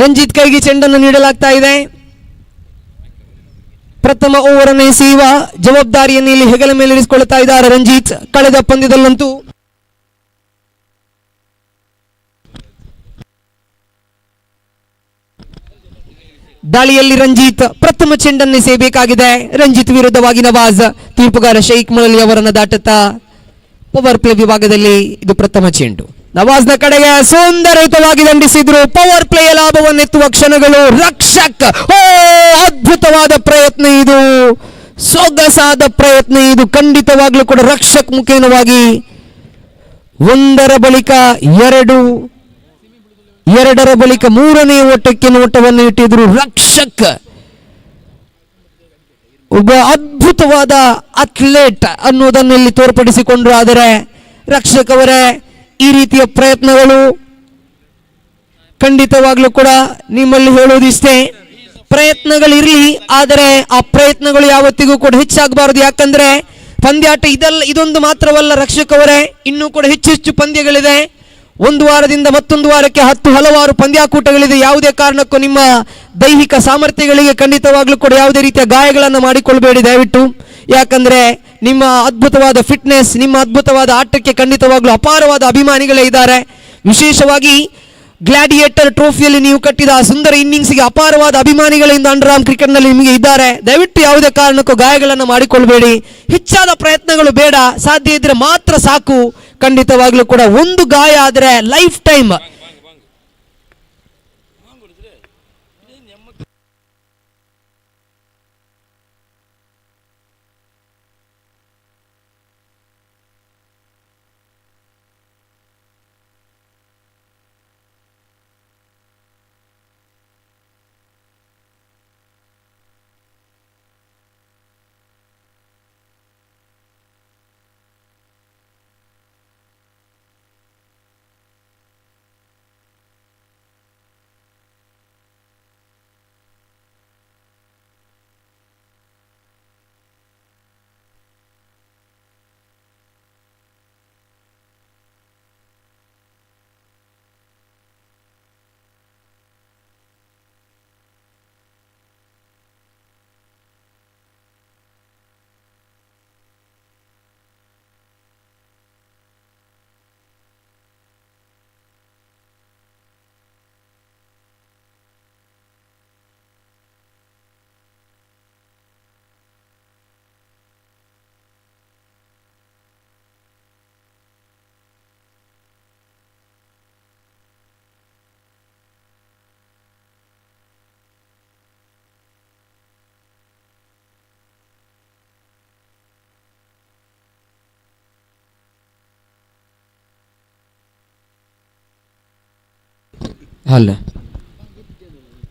ರಂಜಿತ್ ಕೈಗೆ ಚೆಂಡನ್ನು ನೀಡಲಾಗ್ತಾ ಇದೆ. ಪ್ರಥಮ ಓವರ್ ಅನ್ನು ಎಸೆಯುವ ಜವಾಬ್ದಾರಿಯನ್ನು ಇಲ್ಲಿ ಹೆಗಲ ಮೇಲೆ ಇರಿಸಿಕೊಳ್ಳುತ್ತಾ ಇದ್ದಾರೆ ರಂಜಿತ್. ಕಳೆದ ಪಂದ್ಯದಲ್ಲಂತೂ ದಾಳಿಯಲ್ಲಿ ರಂಜಿತ್ ಪ್ರಥಮ ಚೆಂಡನ್ನು ಎಸೆಯಬೇಕಾಗಿದೆ. ರಂಜಿತ್ ವಿರುದ್ಧವಾಗಿ ನವಾಜ್. ತೀರ್ಪುಗಾರ ಶೇಖ್ ಮೊಳಲಿ ಅವರನ್ನು ದಾಟುತ್ತಾ ಪವರ್ ಪ್ಲೇ ವಿಭಾಗದಲ್ಲಿ ಇದು ಪ್ರಥಮ ಚೆಂಡು. ನವಾಜ್ನ ಕಡೆಗೆ ಸುಂದರಯುತವಾಗಿ ದಂಡಿಸಿದ್ರು. ಪವರ್ ಪ್ಲೇಯ ಲಾಭವನ್ನೆತ್ತುವ ಕ್ಷಣಗಳು. ರಕ್ಷಕ್, ಓ ಅದ್ಭುತವಾದ ಪ್ರಯತ್ನ ಇದು, ಸೊಗಸಾದ ಪ್ರಯತ್ನ ಇದು. ಖಂಡಿತವಾಗ್ಲೂ ಕೂಡ ರಕ್ಷಕ್ ಮುಖೇನವಾಗಿ ಒಂದರ ಬಳಿಕ ಎರಡು, ಎರಡರ ಬಳಿಕ ಮೂರನೇ ಓಟಕ್ಕೆ ನೋಟವನ್ನು ಇಟ್ಟಿದ್ರು. ರಕ್ಷಕ್ ಒಬ್ಬ ಅದ್ಭುತವಾದ ಅಥ್ಲೇಟ್ ಅನ್ನೋದನ್ನು ಇಲ್ಲಿ ತೋರ್ಪಡಿಸಿಕೊಂಡ್ರು. ಆದರೆ ರಕ್ಷಕ್ ಅವರೇ, ಈ ರೀತಿಯ ಪ್ರಯತ್ನಗಳು ಖಂಡಿತವಾಗ್ಲೂ ಕೂಡ ನಿಮ್ಮಲ್ಲಿ ಹೇಳೋದಿಷ್ಟೇ, ಪ್ರಯತ್ನಗಳಿರ್ಲಿ, ಆದರೆ ಆ ಪ್ರಯತ್ನಗಳು ಯಾವತ್ತಿಗೂ ಕೂಡ ಹೆಚ್ಚಾಗಬಾರದು. ಯಾಕಂದ್ರೆ ಪಂದ್ಯಾಟ ಇದೊಂದು ಮಾತ್ರವಲ್ಲ ರಕ್ಷಕ್ ಅವರೇ, ಇನ್ನೂ ಕೂಡ ಹೆಚ್ಚೆಚ್ಚು ಪಂದ್ಯಗಳಿದೆ. ಒಂದು ವಾರದಿಂದ ಮತ್ತೊಂದು ವಾರಕ್ಕೆ ಹಲವಾರು ಪಂದ್ಯಾಕೂಟಗಳಿದೆ. ಯಾವುದೇ ಕಾರಣಕ್ಕೂ ನಿಮ್ಮ ದೈಹಿಕ ಸಾಮರ್ಥ್ಯಗಳಿಗೆ ಖಂಡಿತವಾಗ್ಲೂ ಕೂಡ ಯಾವುದೇ ರೀತಿಯ ಗಾಯಗಳನ್ನು ಮಾಡಿಕೊಳ್ಬೇಡಿ ದಯವಿಟ್ಟು. ಯಾಕಂದ್ರೆ ನಿಮ್ಮ ಅದ್ಭುತವಾದ ಫಿಟ್ನೆಸ್, ನಿಮ್ಮ ಅದ್ಭುತವಾದ ಆಟಕ್ಕೆ ಖಂಡಿತವಾಗ್ಲೂ ಅಪಾರವಾದ ಅಭಿಮಾನಿಗಳೇ ಇದ್ದಾರೆ. ವಿಶೇಷವಾಗಿ ಗ್ಲಾಡಿಯೇಟರ್ ಟ್ರೋಫಿಯಲ್ಲಿ ನೀವು ಕಟ್ಟಿದ ಸುಂದರ ಇನ್ನಿಂಗ್ಸ್ಗೆ ಅಪಾರವಾದ ಅಭಿಮಾನಿಗಳಿಂದ ಅಂಡರ್ಆರ್ಮ್ ಕ್ರಿಕೆಟ್ನಲ್ಲಿ ನಿಮಗೆ ಇದ್ದಾರೆ. ದಯವಿಟ್ಟು ಯಾವುದೇ ಕಾರಣಕ್ಕೂ ಗಾಯಗಳನ್ನು ಮಾಡಿಕೊಳ್ಬೇಡಿ. ಹೆಚ್ಚಾದ ಪ್ರಯತ್ನಗಳು ಬೇಡ, ಸಾಧ್ಯ ಇದ್ರೆ ಮಾತ್ರ ಸಾಕು. ಖಂಡಿತವಾಗ್ಲೂ ಕೂಡ ಒಂದು ಗಾಯ ಆದರೆ ಲೈಫ್ ಟೈಮ್ ಅಲ್ಲ,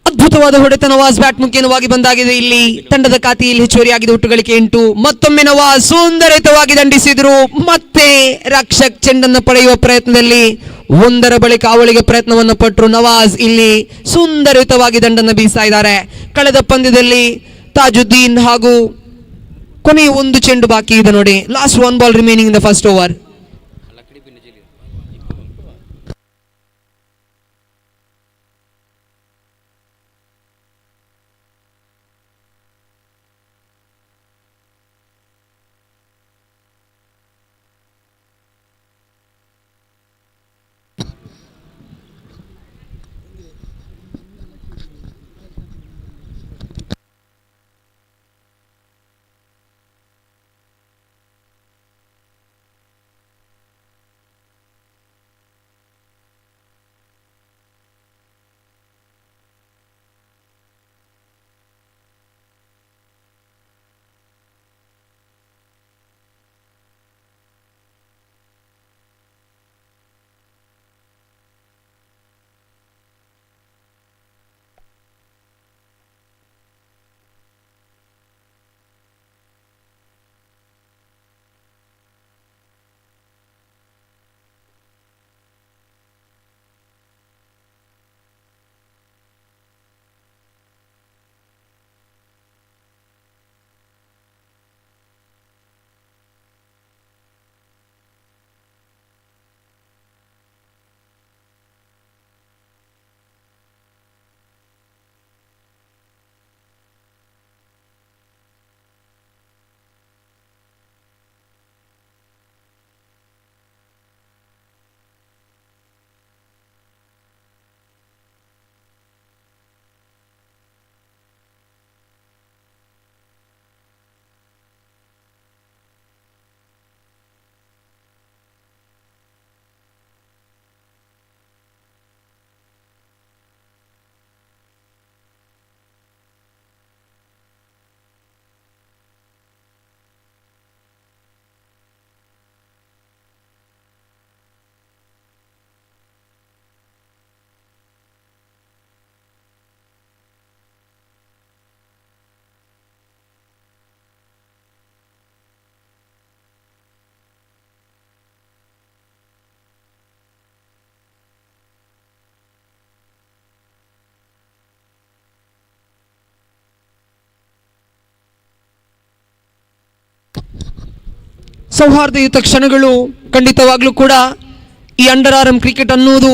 ಅದ್ಭುತವಾದ ಹೊಡೆತ ನವಾಜ್ ಬ್ಯಾಟ್ ಮುಖೇನವಾಗಿ ಬಂದಾಗಿದೆ. ಇಲ್ಲಿ ತಂಡದ ಖಾತೆಯಲ್ಲಿ ಹೆಚ್ಚುವರಿಯಾಗಿದೆ ಒಟ್ಟುಗಳಿಕೆ 8. ಮತ್ತೊಮ್ಮೆ ನವಾಜ್ ಸುಂದರಯುತವಾಗಿ ದಂಡಿಸಿದ್ರು. ಮತ್ತೆ ರಕ್ಷಕ್ ಚೆಂಡನ್ನು ಪಡೆಯುವ ಪ್ರಯತ್ನದಲ್ಲಿ ಒಂದರ ಬಳಿಕ ಅವಳಿಗೆ ಪ್ರಯತ್ನವನ್ನು ಪಟ್ಟರು. ನವಾಜ್ ಇಲ್ಲಿ ಸುಂದರಯುತವಾಗಿ ದಂಡನ್ನು ಬೀಸ್ತಾ ಇದ್ದಾರೆ. ಕಳೆದ ಪಂದ್ಯದಲ್ಲಿ ತಾಜುದ್ದೀನ್ ಹಾಗೂ ಕೊನೆಯ ಒಂದು ಚೆಂಡು ಬಾಕಿ ಇದೆ ನೋಡಿ. Last 1 ball remaining in the first over. ಸೌಹಾರ್ದಯುತ ಕ್ಷಣಗಳು ಖಂಡಿತವಾಗ್ಲೂ ಕೂಡ ಈ ಅಂಡರ್ ಆರ್ಮ್ ಕ್ರಿಕೆಟ್ ಅನ್ನುವುದು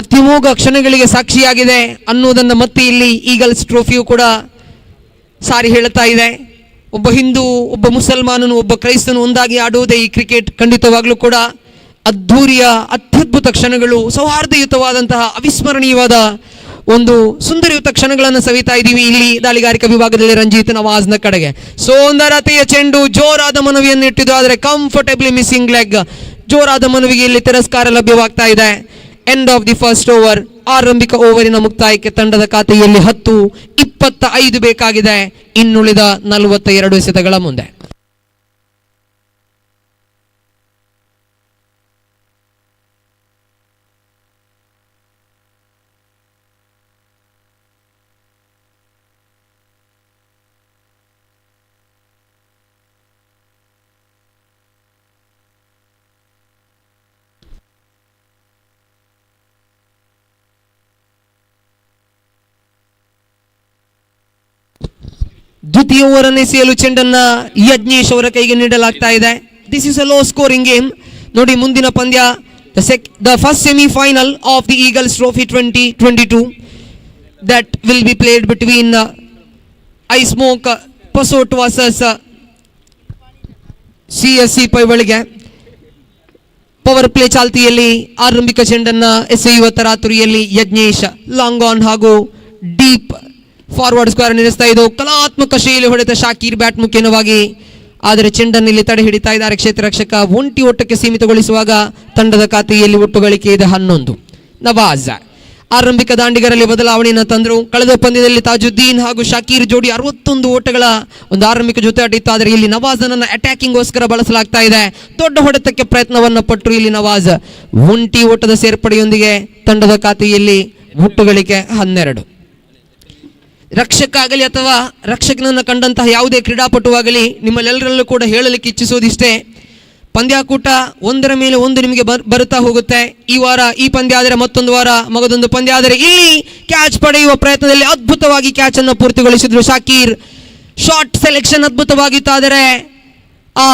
ಅತ್ಯಮೋಘ ಕ್ಷಣಗಳಿಗೆ ಸಾಕ್ಷಿಯಾಗಿದೆ ಅನ್ನುವುದನ್ನು ಮತ್ತೆ ಇಲ್ಲಿ ಈಗಲ್ಸ್ ಟ್ರೋಫಿಯು ಕೂಡ ಸಾರಿ ಹೇಳುತ್ತಾ ಇದೆ. ಒಬ್ಬ ಹಿಂದೂ, ಒಬ್ಬ ಮುಸಲ್ಮಾನನು, ಒಬ್ಬ ಕ್ರೈಸ್ತನು ಒಂದಾಗಿ ಆಡುವುದೇ ಈ ಕ್ರಿಕೆಟ್. ಖಂಡಿತವಾಗ್ಲೂ ಕೂಡ ಅದ್ಧೂರಿಯ ಅತ್ಯದ್ಭುತ ಕ್ಷಣಗಳು, ಸೌಹಾರ್ದಯುತವಾದಂತಹ ಅವಿಸ್ಮರಣೀಯವಾದ ಒಂದು ಸುಂದರಯುತ ಕ್ಷಣಗಳನ್ನು ಸವಿತಾ ಇದ್ದೀವಿ ಇಲ್ಲಿ ದಾಳಿಗಾರಿಕಾ ವಿಭಾಗದಲ್ಲಿ. ರಂಜಿತ್ ನವಾಜ್ನ ಕಡೆಗೆ ಸುಂದರತೆಯ ಚೆಂಡು, ಜೋರಾದ ಮನವಿಯನ್ನು ಇಟ್ಟಿದ್ದು, ಆದರೆ ಕಂಫರ್ಟೇಬ್ಲಿ ಮಿಸ್ಸಿಂಗ್ ಲೆಗ್. ಜೋರಾದ ಮನವಿಗೆ ಇಲ್ಲಿ ತಿರಸ್ಕಾರ ಲಭ್ಯವಾಗ್ತಾ ಇದೆ. End of the first over. ಆರಂಭಿಕ ಓವರಿನ ಮುಕ್ತಾಯಕ್ಕೆ ತಂಡದ ಖಾತೆಯಲ್ಲಿ 10-25 ಬೇಕಾಗಿದೆ ಇನ್ನುಳಿದ 42 ಎಸೆತಗಳ ಮುಂದೆ. ದ್ವಿತೀಯ ಓವರ್ ಅನ್ನು ಎಸೆಯಲು ಚೆಂಡನ್ನ ಯಜ್ಞೇಶ್ ಅವರ ಕೈಗೆ ನೀಡಲಾಗ್ತಾ ಇದೆ. This is a low scoring game. ನೋಡಿ, ಮುಂದಿನ ಪಂದ್ಯ the first semi final of the Eagles trophy 2022 that will be played between I Smoke Posot versus CSC Paivalike. Power play ಚಾಲ್ತಿಯಲ್ಲಿ ಆರಂಭಿಕ ಚೆಂಡನ್ನ ಎಸೆಯುವ ತರಾತುರಿಯಲ್ಲಿ ಯಜ್ಞೇಶ್ ಲಾಂಗ್ ಆನ್ ಹಾಗೂ ಡೀಪ್ ಫಾರ್ವರ್ಡ್ ಸ್ಕ್ವೇರ್ ನಿರ್ಮಿಸ್ತಾ ಇದ್ದು ಕಲಾತ್ಮಕ ಶೈಲಿ ಹೊಡೆದ ಶಾಕೀರ್ ಬ್ಯಾಟ್ ಮುಖ್ಯವಾಗಿ, ಆದರೆ ಚೆಂಡನ್ನು ಇಲ್ಲಿ ತಡೆ ಹಿಡಿತಾ ಇದ್ದಾರೆ ಕ್ಷೇತ್ರ ರಕ್ಷಕ. ಒಂಟಿ ಓಟಕ್ಕೆ ಸೀಮಿತಗೊಳಿಸುವಾಗ ತಂಡದ ಖಾತೆಯಲ್ಲಿ ಒಟ್ಟು ಗಳಿಕೆ ಇದೆ 11. ನವಾಜ್ ಆರಂಭಿಕ ದಾಂಡಿಗರಲ್ಲಿ ಬದಲಾವಣೆಯನ್ನು ತಂದರು. ಕಳೆದ ಪಂದ್ಯದಲ್ಲಿ ತಾಜುದ್ದೀನ್ ಹಾಗೂ ಶಾಕೀರ್ ಜೋಡಿ 61 ಓಟಗಳ ಒಂದು ಆರಂಭಿಕ ಜೊತೆ ಆಡಿತ್ತು, ಆದರೆ ಇಲ್ಲಿ ನವಾಜ್ನನ್ನ ಅಟ್ಯಾಕಿಂಗ್ಗೋಸ್ಕರ ಬಳಸಲಾಗ್ತಾ ಇದೆ. ದೊಡ್ಡ ಹೊಡೆತಕ್ಕೆ ಪ್ರಯತ್ನವನ್ನು ಪಟ್ಟರು ಇಲ್ಲಿ ನವಾಜ್. ಒಂಟಿ ಓಟದ ಸೇರ್ಪಡೆಯೊಂದಿಗೆ ತಂಡದ ಖಾತೆಯಲ್ಲಿ ಒಟ್ಟು ಗಳಿಕೆ 12. ರಕ್ಷಕ ಆಗಲಿ ಅಥವಾ ರಕ್ಷಕನನ್ನು ಕಂಡಂತಹ ಯಾವುದೇ ಕ್ರೀಡಾಪಟುವಾಗಲಿ ನಿಮ್ಮಲ್ಲೆಲ್ಲರಲ್ಲೂ ಕೂಡ ಹೇಳಲಿಕ್ಕೆ ಇಚ್ಛಿಸೋದಿಷ್ಟೇ, ಪಂದ್ಯಾಕೂಟ ಒಂದರ ಮೇಲೆ ಒಂದು ನಿಮಗೆ ಬರುತ್ತಾ ಹೋಗುತ್ತೆ. ಈ ವಾರ ಈ ಪಂದ್ಯ ಆದರೆ ಮತ್ತೊಂದು ವಾರ ಮಗದೊಂದು ಪಂದ್ಯ ಆದರೆ ಇಲ್ಲಿ ಕ್ಯಾಚ್ ಪಡೆಯುವ ಪ್ರಯತ್ನದಲ್ಲಿ ಅದ್ಭುತವಾಗಿ ಕ್ಯಾಚ್ ಅನ್ನು ಪೂರ್ತಿಗೊಳಿಸಿದ್ರು ಶಾಕೀರ್. ಶಾರ್ಟ್ ಸೆಲೆಕ್ಷನ್ ಅದ್ಭುತವಾಗಿತ್ತು, ಆದರೆ ಆ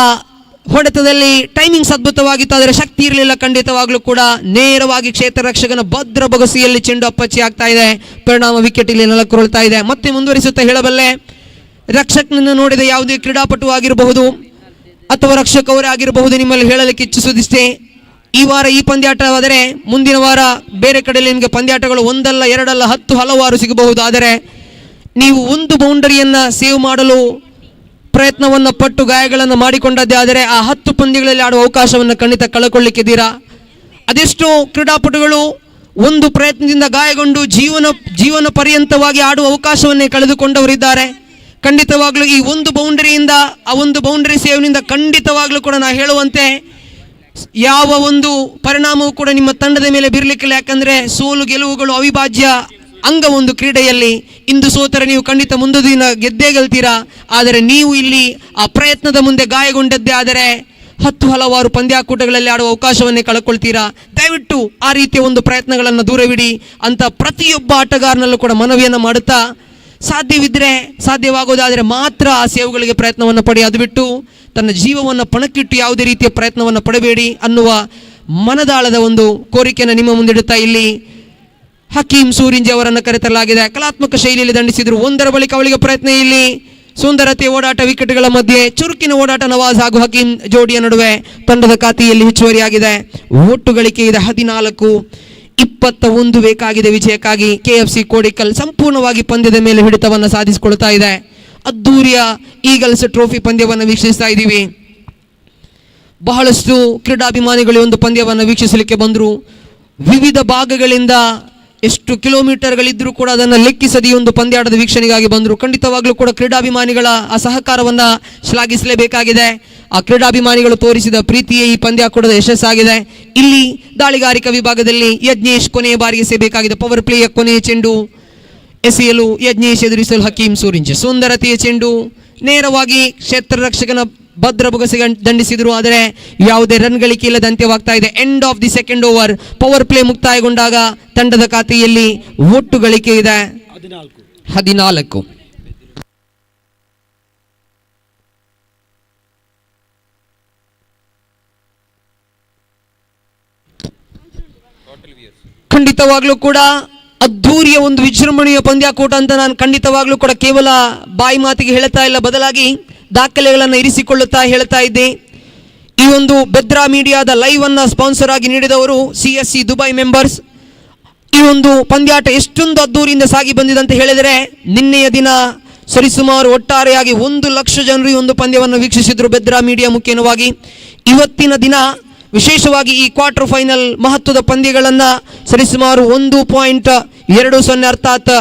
ಹೊಡೆತದಲ್ಲಿ ಟೈಮಿಂಗ್ಸ್ ಅದ್ಭುತವಾಗಿತ್ತು, ಆದರೆ ಶಕ್ತಿ ಇರಲಿಲ್ಲ. ಖಂಡಿತವಾಗ್ಲೂ ಕೂಡ ನೇರವಾಗಿ ಕ್ಷೇತ್ರ ರಕ್ಷಕನ ಭದ್ರ ಬೊಗಸಿಯಲ್ಲಿ ಚೆಂಡು ಅಪ್ಪಚ್ಚಿ ಆಗ್ತಾ ಇದೆ. ಪರಿಣಾಮ ವಿಕೆಟ್ ಇಲ್ಲಿ ನೆಲಕ್ಕುರುಳ್ತಾ ಇದೆ. ಮತ್ತೆ ಮುಂದುವರಿಸುತ್ತಾ ಹೇಳಬಲ್ಲೆ, ರಕ್ಷಕನನ್ನು ನೋಡಿದ ಯಾವುದೇ ಕ್ರೀಡಾಪಟು ಆಗಿರಬಹುದು ಅಥವಾ ರಕ್ಷಕವರೇ ಆಗಿರಬಹುದು, ನಿಮ್ಮಲ್ಲಿ ಹೇಳಲಿಕ್ಕೆ ಇಚ್ಛಿಸುವುದಿಷ್ಟೇ, ಈ ವಾರ ಈ ಪಂದ್ಯಾಟವಾದರೆ ಮುಂದಿನ ವಾರ ಬೇರೆ ಕಡೆಯಲ್ಲಿ ನಿಮಗೆ ಪಂದ್ಯಾಟಗಳು ಒಂದಲ್ಲ ಎರಡಲ್ಲ 10 ಹಲವಾರು ಸಿಗಬಹುದು. ಆದರೆ ನೀವು ಒಂದು ಬೌಂಡರಿಯನ್ನು ಸೇವ್ ಮಾಡಲು ಪ್ರಯತ್ನವನ್ನು ಪಟ್ಟು ಗಾಯಗಳನ್ನು ಮಾಡಿಕೊಂಡದ್ದೇ ಆದರೆ ಆ 10 ಪಂದ್ಯಗಳಲ್ಲಿ ಆಡುವ ಅವಕಾಶವನ್ನು ಖಂಡಿತ ಕಳಕೊಳ್ಳಿಕ್ಕಿದ್ದೀರಾ. ಅದೆಷ್ಟೋ ಕ್ರೀಡಾಪಟುಗಳು ಒಂದು ಪ್ರಯತ್ನದಿಂದ ಗಾಯಗೊಂಡು ಜೀವನ ಪರ್ಯಂತವಾಗಿ ಆಡುವ ಅವಕಾಶವನ್ನೇ ಕಳೆದುಕೊಂಡವರಿದ್ದಾರೆ. ಖಂಡಿತವಾಗ್ಲೂ ಈ ಒಂದು ಬೌಂಡರಿಯಿಂದ, ಆ ಒಂದು ಬೌಂಡರಿ ಸೇವ್ನಿಂದ ಖಂಡಿತವಾಗ್ಲೂ ಕೂಡ ನಾ ಹೇಳುವಂತೆ ಯಾವ ಒಂದು ಪರಿಣಾಮವೂ ಕೂಡ ನಿಮ್ಮ ತಂಡದ ಮೇಲೆ ಬೀರಲಿಕ್ಕಿಲ್ಲ. ಯಾಕಂದರೆ ಸೋಲು ಗೆಲುವುಗಳು ಅವಿಭಾಜ್ಯ ಅಂಗ ಒಂದು ಕ್ರೀಡೆಯಲ್ಲಿ. ಇಂದು ಸೋತರೆ ನೀವು ಖಂಡಿತ ಮುಂದಿನ ದಿನ ಗೆದ್ದೇ ಗೆಲ್ತೀರಾ, ಆದರೆ ನೀವು ಇಲ್ಲಿ ಆ ಪ್ರಯತ್ನದ ಮುಂದೆ ಗಾಯಗೊಂಡದ್ದೇ ಆದರೆ 10 ಹಲವಾರು ಪಂದ್ಯಾಕೂಟಗಳಲ್ಲಿ ಆಡುವ ಅವಕಾಶವನ್ನೇ ಕಳ್ಕೊಳ್ತೀರಾ. ದಯವಿಟ್ಟು ಆ ರೀತಿಯ ಒಂದು ಪ್ರಯತ್ನಗಳನ್ನು ದೂರವಿಡಿ ಅಂತ ಪ್ರತಿಯೊಬ್ಬ ಆಟಗಾರನಲ್ಲೂ ಕೂಡ ಮನವಿಯನ್ನು ಮಾಡುತ್ತಾ, ಸಾಧ್ಯವಿದ್ದರೆ ಸಾಧ್ಯವಾಗೋದಾದರೆ ಮಾತ್ರ ಆ ಸೇವುಗಳಿಗೆ ಪ್ರಯತ್ನವನ್ನು ಪಡಿ. ಅದು ಬಿಟ್ಟು ತನ್ನ ಜೀವವನ್ನು ಪಣಕ್ಕಿಟ್ಟು ಯಾವುದೇ ರೀತಿಯ ಪ್ರಯತ್ನವನ್ನು ಪಡಬೇಡಿ ಅನ್ನುವ ಮನದಾಳದ ಒಂದು ಕೋರಿಕೆಯನ್ನು ನಿಮ್ಮ ಮುಂದಿಡುತ್ತಾ ಇಲ್ಲಿ ಹಕೀಂ ಸೂರಿಂಜಿ ಅವರನ್ನು ಕರೆತರಲಾಗಿದೆ. ಕಲಾತ್ಮಕ ಶೈಲಿಯಲ್ಲಿ ದಂಡಿಸಿದ್ರು. ಒಂದರ ಬಳಿಕ ಅವಳಿಗೆ ಪ್ರಯತ್ನ. ಇಲ್ಲಿ ಸುಂದರತೆ ಓಡಾಟ, ವಿಕೆಟ್ಗಳ ಮಧ್ಯೆ ಚುರುಕಿನ ಓಡಾಟ ನವಾಜ್ ಹಾಗೂ ಹಕೀಂ ಜೋಡಿಯ ನಡುವೆ ತಂಡದ ಖಾತೆಯಲ್ಲಿ ಹೆಚ್ಚುವರಿಯಾಗಿದೆ. ಒಟ್ಟು ಗಳಿಕೆ ಇದೆ 14. 21 ಬೇಕಾಗಿದೆ ವಿಜಯಕ್ಕಾಗಿ. KFC ಕೋಡಿಕಲ್ ಸಂಪೂರ್ಣವಾಗಿ ಪಂದ್ಯದ ಮೇಲೆ ಹಿಡಿತವನ್ನು ಸಾಧಿಸಿಕೊಳ್ತಾ ಇದೆ. ಅದ್ದೂರಿಯ ಈಗಲ್ಸ್ ಟ್ರೋಫಿ ಪಂದ್ಯವನ್ನು ವೀಕ್ಷಿಸ್ತಾ ಇದ್ದೀವಿ. ಬಹಳಷ್ಟು ಕ್ರೀಡಾಭಿಮಾನಿಗಳು ಒಂದು ಪಂದ್ಯವನ್ನು ವೀಕ್ಷಿಸಲಿಕ್ಕೆ ಬಂದರು. ವಿವಿಧ ಭಾಗಗಳಿಂದ ಎಷ್ಟು ಕಿಲೋಮೀಟರ್ಗಳಿದ್ರೂ ಕೂಡ ಅದನ್ನು ಲೆಕ್ಕಿಸದೆ ಒಂದು ಪಂದ್ಯಾಟದ ವೀಕ್ಷಣೆಗಾಗಿ ಬಂದರು. ಖಂಡಿತವಾಗ್ಲೂ ಕೂಡ ಕ್ರೀಡಾಭಿಮಾನಿಗಳ ಆ ಸಹಕಾರವನ್ನು ಶ್ಲಾಘಿಸಲೇಬೇಕಾಗಿದೆ. ಆ ಕ್ರೀಡಾಭಿಮಾನಿಗಳು ತೋರಿಸಿದ ಪ್ರೀತಿಯೇ ಈ ಪಂದ್ಯಾಕೂಟದ ಯಶಸ್ಸಾಗಿದೆ. ಇಲ್ಲಿ ದಾಳಿಗಾರಿಕಾ ವಿಭಾಗದಲ್ಲಿ ಯಜ್ಞೇಶ್ ಕೊನೆಯ ಬಾರಿಗೆ ಎಸೆಯಬೇಕಾಗಿದೆ. ಪವರ್ ಪ್ಲೇಯ ಕೊನೆಯ ಚೆಂಡು ಎಸೆಯಲು ಯಜ್ಞೇಶ್ ಎದುರಿಸಲು ಹಕೀಂ ಸೂರಿಂಜ್. ಸುಂದರತೆಯ ಚೆಂಡು ನೇರವಾಗಿ ಕ್ಷೇತ್ರ ರಕ್ಷಕನ ಭದ್ರ ಬೊಗಸಿಗೆ ದಂಡಿಸಿದ್ರು, ಆದರೆ ಯಾವುದೇ ರನ್ ಗಳಿಕೆ ಇಲ್ಲದೆ ಅಂತ್ಯವಾಗ್ತಾ ಇದೆ. End of the second over. Power play ಮುಕ್ತಾಯಗೊಂಡಾಗ ತಂಡದ ಖಾತೆಯಲ್ಲಿ ಒಟ್ಟು ಗಳಿಕೆ ಇದೆ 14. ಖಂಡಿತವಾಗ್ಲೂ ಕೂಡ ಅದ್ಧೂರಿಯ ಒಂದು ವಿಜೃಂಭಣೆಯ ಪಂದ್ಯಾಕೂಟ ಅಂತ ನಾನು ಖಂಡಿತವಾಗ್ಲೂ ಕೂಡ ಕೇವಲ ಬಾಯಿ ಮಾತಿಗೆ ಹೇಳ್ತಾ ಇಲ್ಲ, ಬದಲಾಗಿ ದಾಖಲೆಗಳನ್ನು ಇರಿಸಿಕೊಳ್ಳುತ್ತಾ ಹೇಳ್ತಾ ಇದ್ದೆ. ಈ ಒಂದು ಬೆದ್ರಾ ಮೀಡಿಯಾದ ಲೈವ್ ಅನ್ನ ಸ್ಪಾನ್ಸರ್ ಆಗಿ ನೀಡಿದವರು CSC ದುಬೈ ಮೆಂಬರ್ಸ್. ಈ ಒಂದು ಪಂದ್ಯಾಟ ಎಷ್ಟೊಂದು ಅದ್ದೂರಿಯಿಂದ ಸಾಗಿ ಬಂದಿದೆ ಅಂತ ಹೇಳಿದರೆ, ನಿನ್ನೆಯ ದಿನ ಸರಿಸುಮಾರು ಒಟ್ಟಾರೆಯಾಗಿ 1 ಲಕ್ಷ ಜನರು ಈ ಒಂದು ಪಂದ್ಯವನ್ನು ವೀಕ್ಷಿಸಿದ್ರು ಬೆದ್ರಾ ಮೀಡಿಯಾ ಮುಖೇನವಾಗಿ. ಇವತ್ತಿನ ದಿನ ವಿಶೇಷವಾಗಿ ಈ ಕ್ವಾರ್ಟರ್ ಫೈನಲ್ ಮಹತ್ವದ ಪಂದ್ಯಗಳನ್ನು ಸರಿಸುಮಾರು 1.20 ಅರ್ಥಾತ್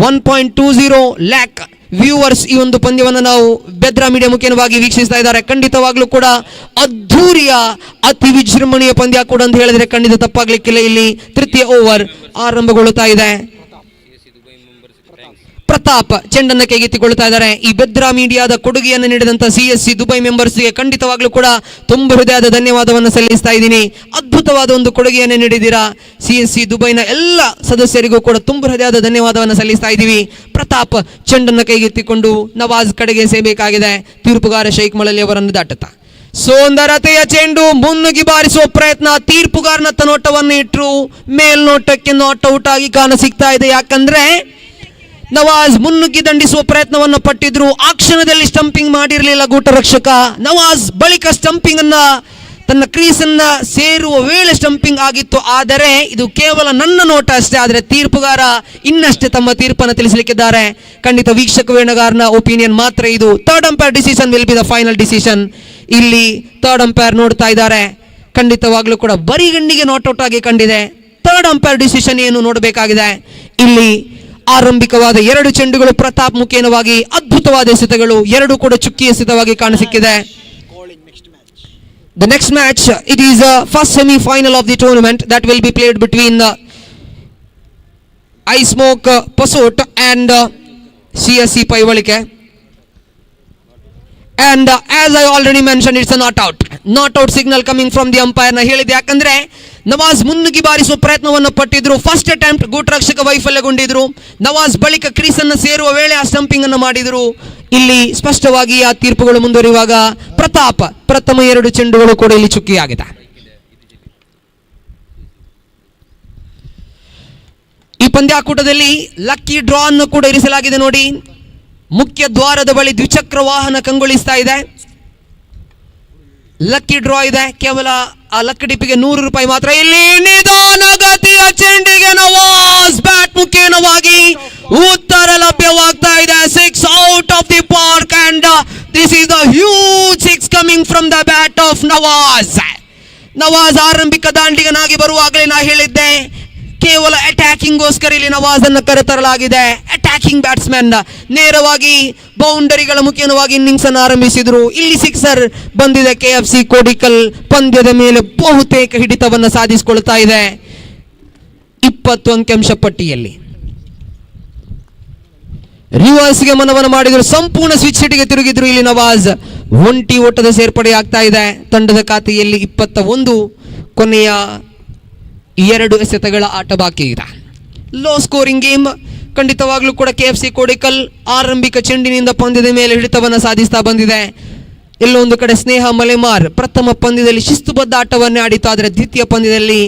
1.20 ಲ್ಯಾಕ್ ವ್ಯೂವರ್ಸ್ ಈ ಒಂದು ಪಂದ್ಯವನ್ನು ನಾವು ಬೆದ್ರಾ ಮೀಡಿಯಾ ಮುಖೇನವಾಗಿ ವೀಕ್ಷಿಸ್ತಾ ಇದ್ದಾರೆ. ಖಂಡಿತವಾಗ್ಲೂ ಕೂಡ ಅದ್ಧೂರಿಯ ಅತಿ ವಿಜೃಂಭಣೆಯ ಪಂದ್ಯ ಕೂಡ ಅಂತ ಹೇಳಿದ್ರೆ ಖಂಡಿತ ತಪ್ಪಾಗ್ಲಿಕ್ಕಿಲ್ಲ. ಇಲ್ಲಿ ತೃತೀಯ ಓವರ್ ಆರಂಭಗೊಳ್ಳುತ್ತಾ ಇದೆ. ಪ್ರತಾಪ್ ಚೆಂಡನ್ನು ಕೈಗೆತ್ತಿಕೊಳ್ತಾ ಇದ್ದಾರೆ. ಈ ಬೆದ್ರಾ ಮೀಡಿಯಾದ ಕೊಡುಗೆಯನ್ನು ನೀಡಿದಂತ CSC ದುಬೈ ಮೆಂಬರ್ಸ್ಗೆ ಖಂಡಿತವಾಗ್ಲೂ ಕೂಡ ತುಂಬ ಹೃದಯದ ಧನ್ಯವಾದವನ್ನು ಸಲ್ಲಿಸ್ತಾ ಇದ್ದೀನಿ. ಅದ್ಭುತವಾದ ಒಂದು ಕೊಡುಗೆಯನ್ನು ನೀಡಿದ್ದೀರಾ. CSC ದುಬೈನ ಎಲ್ಲ ಸದಸ್ಯರಿಗೂ ಕೂಡ ತುಂಬ ಹೃದಯದ ಧನ್ಯವಾದವನ್ನು ಸಲ್ಲಿಸ್ತಾ ಇದ್ದೀವಿ. ಪ್ರತಾಪ್ ಚೆಂಡನ್ನು ಕೈಗೆತ್ತಿಕೊಂಡು ನವಾಜ್ ಕಡೆಗೆ ಸೇಬೇಕಾಗಿದೆ. ತೀರ್ಪುಗಾರ ಶೇಖ್ ಮಳಲಿ ಅವರನ್ನು ದಾಟುತ್ತಾ ಸುಂದರತೆಯ ಚೆಂಡು ಮುನ್ನುಗ್ಗಿ ಬಾರಿಸುವ ಪ್ರಯತ್ನ. ತೀರ್ಪುಗಾರನತ್ತ ನೋಟವನ್ನು ಇಟ್ಟರು, ಮೇಲ್ನೋಟಕ್ಕೆ ನಾಟ್ ಔಟ್ ಆಗಿ ಕಾಣ ಸಿಗ್ತಾ ಇದೆ. ಯಾಕಂದ್ರೆ ನವಾಜ್ ಮುನ್ನುಗ್ಗಿ ದಂಡಿಸುವ ಪ್ರಯತ್ನವನ್ನು ಪಟ್ಟಿದ್ರು. ಆ ಕ್ಷಣದಲ್ಲಿ ಸ್ಟಂಪಿಂಗ್ ಮಾಡಿರಲಿಲ್ಲ ಗೂಟ ರಕ್ಷಕ. ನವಾಜ್ ಬಳಿಕ ಸ್ಟಂಪಿಂಗ್ ಅನ್ನ ತನ್ನ ಕ್ರೀಸ್ ಅನ್ನ ಸೇರುವ ವೇಳೆ ಸ್ಟಂಪಿಂಗ್ ಆಗಿತ್ತು. ಆದರೆ ಇದು ಕೇವಲ ನನ್ನ ನೋಟ ಅಷ್ಟೇ. ಆದರೆ ತೀರ್ಪುಗಾರ ಇನ್ನಷ್ಟೇ ತಮ್ಮ ತೀರ್ಪನ್ನು ತಿಳಿಸಲಿಕ್ಕಿದ್ದಾರೆ. ಖಂಡಿತ ವೀಕ್ಷಕ ವೇಣಗಾರನ ಒಪಿನಿಯನ್ ಮಾತ್ರ ಇದು. Third umpire decision will be the final decision. ಇಲ್ಲಿ ಥರ್ಡ್ ಅಂಪೈರ್ ನೋಡ್ತಾ ಇದ್ದಾರೆ. ಖಂಡಿತವಾಗ್ಲೂ ಕೂಡ ಬರಿಗಣ್ಣಿಗೆ ನಾಟ್ ಔಟ್ ಆಗಿ ಕಂಡಿದೆ. ಥರ್ಡ್ ಅಂಪೈರ್ ಡಿಸಿಷನ್ ಏನು ನೋಡಬೇಕಾಗಿದೆ. ಇಲ್ಲಿ ಆರಂಭಿಕವಾದ 2 ಚೆಂಡುಗಳು ಪ್ರತಾಪ್ ಮುಖೇನವಾಗಿ ಅದ್ಭುತವಾದ ಎಸೆತಗಳು, 2 ಕೂಡ ಚುಕ್ಕಿ ಎಸೆತವಾಗಿ ಕಾಣಸಿಕ್ಕಿದೆ. The next match, it is a first semi-final of the tournament that will be played between Ice Smoke Pasot and CSC Paivalike. And as I already mentioned, it's a not out. Not out signal coming from the umpire. na ಹೇಳಿದೆ ಯಾಕಂದ್ರೆ ನವಾಜ್ ಮುನ್ನುಗ್ಗಿ ಬಾರಿಸುವ ಪ್ರಯತ್ನವನ್ನು ಪಟ್ಟಿದ್ರು. First attempt ಗೂಟ ರಕ್ಷಕ ವೈಫಲ್ಯಗೊಂಡಿದ್ರು. ನವಾಜ್ ಬಳಿಕ crease ಅನ್ನು ಸೇರುವ ವೇಳೆ ಆ ಸ್ಟಂಪಿಂಗ್ ಅನ್ನು ಮಾಡಿದ್ರು. ಇಲ್ಲಿ ಸ್ಪಷ್ಟವಾಗಿ ಆ ತೀರ್ಪುಗಳು ಮುಂದುವರಿಯುವಾಗ ಪ್ರತಾಪ್ ಪ್ರಥಮ 2 ಚೆಂಡುಗಳು ಕೂಡ ಇಲ್ಲಿ ಚುಕ್ಕಿಯಾಗಿದೆ. ಈ ಪಂದ್ಯಾಕೂಟದಲ್ಲಿ ಲಕ್ಕಿ ಡ್ರಾ ಅನ್ನು ಕೂಡ ಇರಿಸಲಾಗಿದೆ ನೋಡಿ. ಮುಖ್ಯ ದ್ವಾರದ ಬಳಿ ದ್ವಿಚಕ್ರ ವಾಹನ ಕಂಗೊಳಿಸ್ತಾ ಇದೆ. ಲಕ್ಕಿ ಡ್ರಾ ಇದೆ. ಕೇವಲ ಆ ಲಕ್ಕಿ ಡಿಪ್ಪಿಗೆ 100 ರೂಪಾಯಿ ಮಾತ್ರ. ಇಲ್ಲಿ ನಿಧಾನಗತಿಯ ಚೆಂಡಿಗೆ ನವಾಜ್ ಬ್ಯಾಟ್ ಮುಖೇನವಾಗಿ ಉತ್ತರ ಲಭ್ಯವಾಗ್ತಾ ಇದೆ. 6 out of the park and this is the huge 6 coming from the bat of Nawaz. Nawaz ಆರಂಭಿಕ ದಾಂಡಿಗನಾಗಿ ಬರುವಾಗಲೇ ನಾ ಹೇಳಿದ್ದೆ, ಕೇವಲ ಅಟ್ಯಾಕಿಂಗ್ ಗೋಸ್ಕರ ಇಲ್ಲಿ ನವಾಜ್ ಅನ್ನು ಕರೆತರಲಾಗಿದೆ. ಅಟ್ಯಾಕಿಂಗ್ ಬ್ಯಾಟ್ಸ್ಮನ್ ನೇರವಾಗಿ ಬೌಂಡರಿಗಳ ಮುಖೇನವಾಗಿ ಇನ್ನಿಂಗ್ಸ್ ಅನ್ನು ಆರಂಭಿಸಿದ್ರು. ಇಲ್ಲಿ ಸಿಕ್ಸರ್ ಬಂದಿದೆ. KFC ಕೋಡಿಕಲ್ ಪಂದ್ಯದ ಮೇಲೆ ಬಹುತೇಕ ಹಿಡಿತವನ್ನು ಸಾಧಿಸಿಕೊಳ್ತಾ ಇದೆ 20 ಅಂಕಿಅಂಶ ಪಟ್ಟಿಯಲ್ಲಿ. ರಿವರ್ಸ್ಗೆ ಮನವನ್ನು ಮಾಡಿದ್ರು. ಸಂಪೂರ್ಣ ಸ್ವಿಚ್ ಹಿಟ್ಟಿಗೆ ತಿರುಗಿದ್ರು. ಇಲ್ಲಿ ನವಾಜ್ ಒಂಟಿ ಓಟದ ಸೇರ್ಪಡೆ ಆಗ್ತಾ ಇದೆ. ತಂಡದ ಖಾತೆಯಲ್ಲಿ 21. ಕೊನೆಯ 2 ಎಸೆತಗಳ ಆಟ ಬಾಕಿ ಇದೆ. Low scoring game. ಖಂಡಿತವಾಗ್ಲೂ ಕೂಡ KFC ಕೋಡಿಕಲ್ ಆರಂಭಿಕ ಚೆಂಡಿನಿಂದ ಪಂದ್ಯದ ಮೇಲೆ ಹಿಡಿತವನ್ನು ಸಾಧಿಸ್ತಾ ಬಂದಿದೆ. ಎಲ್ಲೊಂದು ಕಡೆ ಸ್ನೇಹ ಮಲೆಮಾರ್ ಪ್ರಥಮ ಪಂದ್ಯದಲ್ಲಿ ಶಿಸ್ತುಬದ್ಧ ಆಟವನ್ನೇ ಆಡಿತು. ಆದರೆ ದ್ವಿತೀಯ ಪಂದ್ಯದಲ್ಲಿ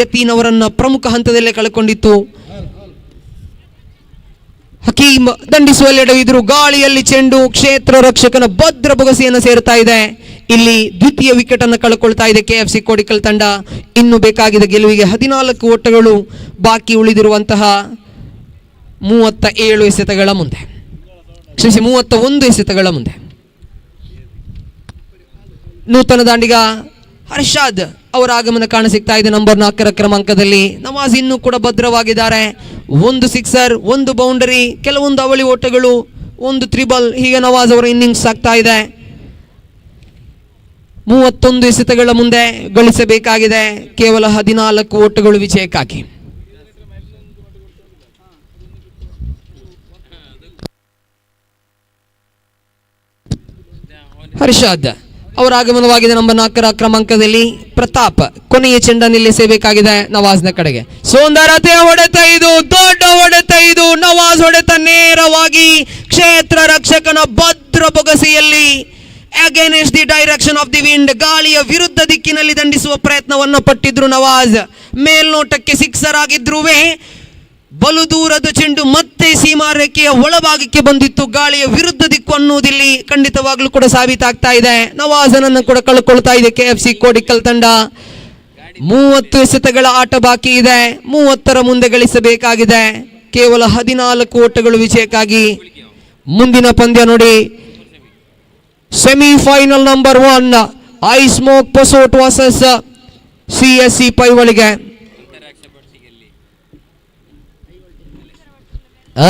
ಯತೀನ್ ಅವರನ್ನ ಪ್ರಮುಖ ಹಂತದಲ್ಲೇ ಕಳ್ಕೊಂಡಿತ್ತು. ಹಕೀಮ್ ದಂಡಿಸುವಲ್ಲಿ ಎಡವಿದ್ರು. ಗಾಳಿಯಲ್ಲಿ ಚೆಂಡು ಕ್ಷೇತ್ರ ರಕ್ಷಕನ ಭದ್ರ ಬೊಗಸೆಯನ್ನು ಸೇರ್ತಾ ಇದೆ. ಇಲ್ಲಿ ದ್ವಿತೀಯ ವಿಕೆಟ್ ಅನ್ನು ಕಳ್ಕೊಳ್ತಾ ಇದೆ KFC ಕೋಡಿಕಲ್ ತಂಡ. ಇನ್ನು ಬೇಕಾಗಿದ್ದ ಗೆಲುವಿಗೆ 14 ಓಟಗಳು ಬಾಕಿ ಉಳಿದಿರುವಂತಹ 37 ಎಸೆತಗಳ ಮುಂದೆ, 31 ಎಸೆತಗಳ ಮುಂದೆ. ನೂತನ ದಾಂಡಿಗ ಹರ್ಷಾದ್ ಅವರ ಆಗಮನ ಕಾಣಸಿಗ್ತಾ ಇದೆ ನಂಬರ್ 4 ಕ್ರಮಾಂಕದಲ್ಲಿ. ನವಾಜ್ ಇನ್ನೂ ಕೂಡ ಭದ್ರವಾಗಿದ್ದಾರೆ. 1 ಸಿಕ್ಸರ್, 1 ಬೌಂಡರಿ, ಕೆಲವೊಂದು ಅವಳಿ ಓಟಗಳು, 1 ತ್ರಿಬಲ್. ಹೀಗೆ ನವಾಜ್ ಅವರ ಇನ್ನಿಂಗ್ಸ್ ಆಗ್ತಾ ಇದೆ. 31 ಎಸೆತಗಳ ಮುಂದೆ ಗಳಿಸಬೇಕಾಗಿದೆ ಕೇವಲ 14 ಓಟಗಳು ವಿಜಯಕ್ಕಾಗಿ. ಹರ್ಷಾದ್ ಅವರ ಆಗಮನವಾಗಿದೆ ನಂಬರ್ 4 ಕ್ರಮಾಂಕದಲ್ಲಿ. ಪ್ರತಾಪ್ ಕೊನೆಯ ಚೆಂಡನ್ನು ನಿಲ್ಲಿಸಬೇಕಾಗಿದೆ ನವಾಜ್ನ ಕಡೆಗೆ. ಸುಂದರತೆಯ ಹೊಡೆತ ಇದು, ದೊಡ್ಡ ಹೊಡೆತ ಇದು. ನವಾಜ್ ಹೊಡೆತ ನೇರವಾಗಿ ಕ್ಷೇತ್ರ ರಕ್ಷಕನ ಭದ್ರ ಬೊಗಸೆಯಲ್ಲಿ against the direction of the wind, ಗಾಳಿಯ ವಿರುದ್ಧ ದಿಕ್ಕಿನಲ್ಲಿ ದಂಡಿಸುವ ಪ್ರಯತ್ನವನ್ನು ಪಟ್ಟಿದ್ರು ನವಾಜ್. ಮೇಲ್ನೋಟಕ್ಕೆ ಸಿಕ್ಸರ್ ಆಗಿದ್ರೂ ಬಲು ದೂರದ ಚೆಂಡು ಮತ್ತೆ ಸೀಮಾ ರೇಖೆಯ ಒಳಭಾಗಕ್ಕೆ ಬಂದಿತ್ತು. ಗಾಳಿಯ ವಿರುದ್ಧ ದಿಕ್ಕು ಅನ್ನುವುದಿಲ್ಲಿ ಖಂಡಿತವಾಗ್ಲೂ ಕೂಡ ಸಾಬೀತಾಗ್ತಾ ಇದೆ. ನವಾಜನನ್ನು ಕೂಡ ಕಳ್ಕೊಳ್ತಾ ಇದೆ KFC ಕೋಡಿಕಲ್ ತಂಡ. 30 ಎಸೆತಗಳ ಆಟ ಬಾಕಿ ಇದೆ. 30ರ ಮುಂದೆ ಗಳಿಸಬೇಕಾಗಿದೆ. ಕೇವಲ 14 ಓಟಗಳು ವಿಜಯಕ್ಕಾಗಿ. ಮುಂದಿನ ಪಂದ್ಯ ನೋಡಿ, semifinal number 1 I Smoke Posot versus CSC Paivalike.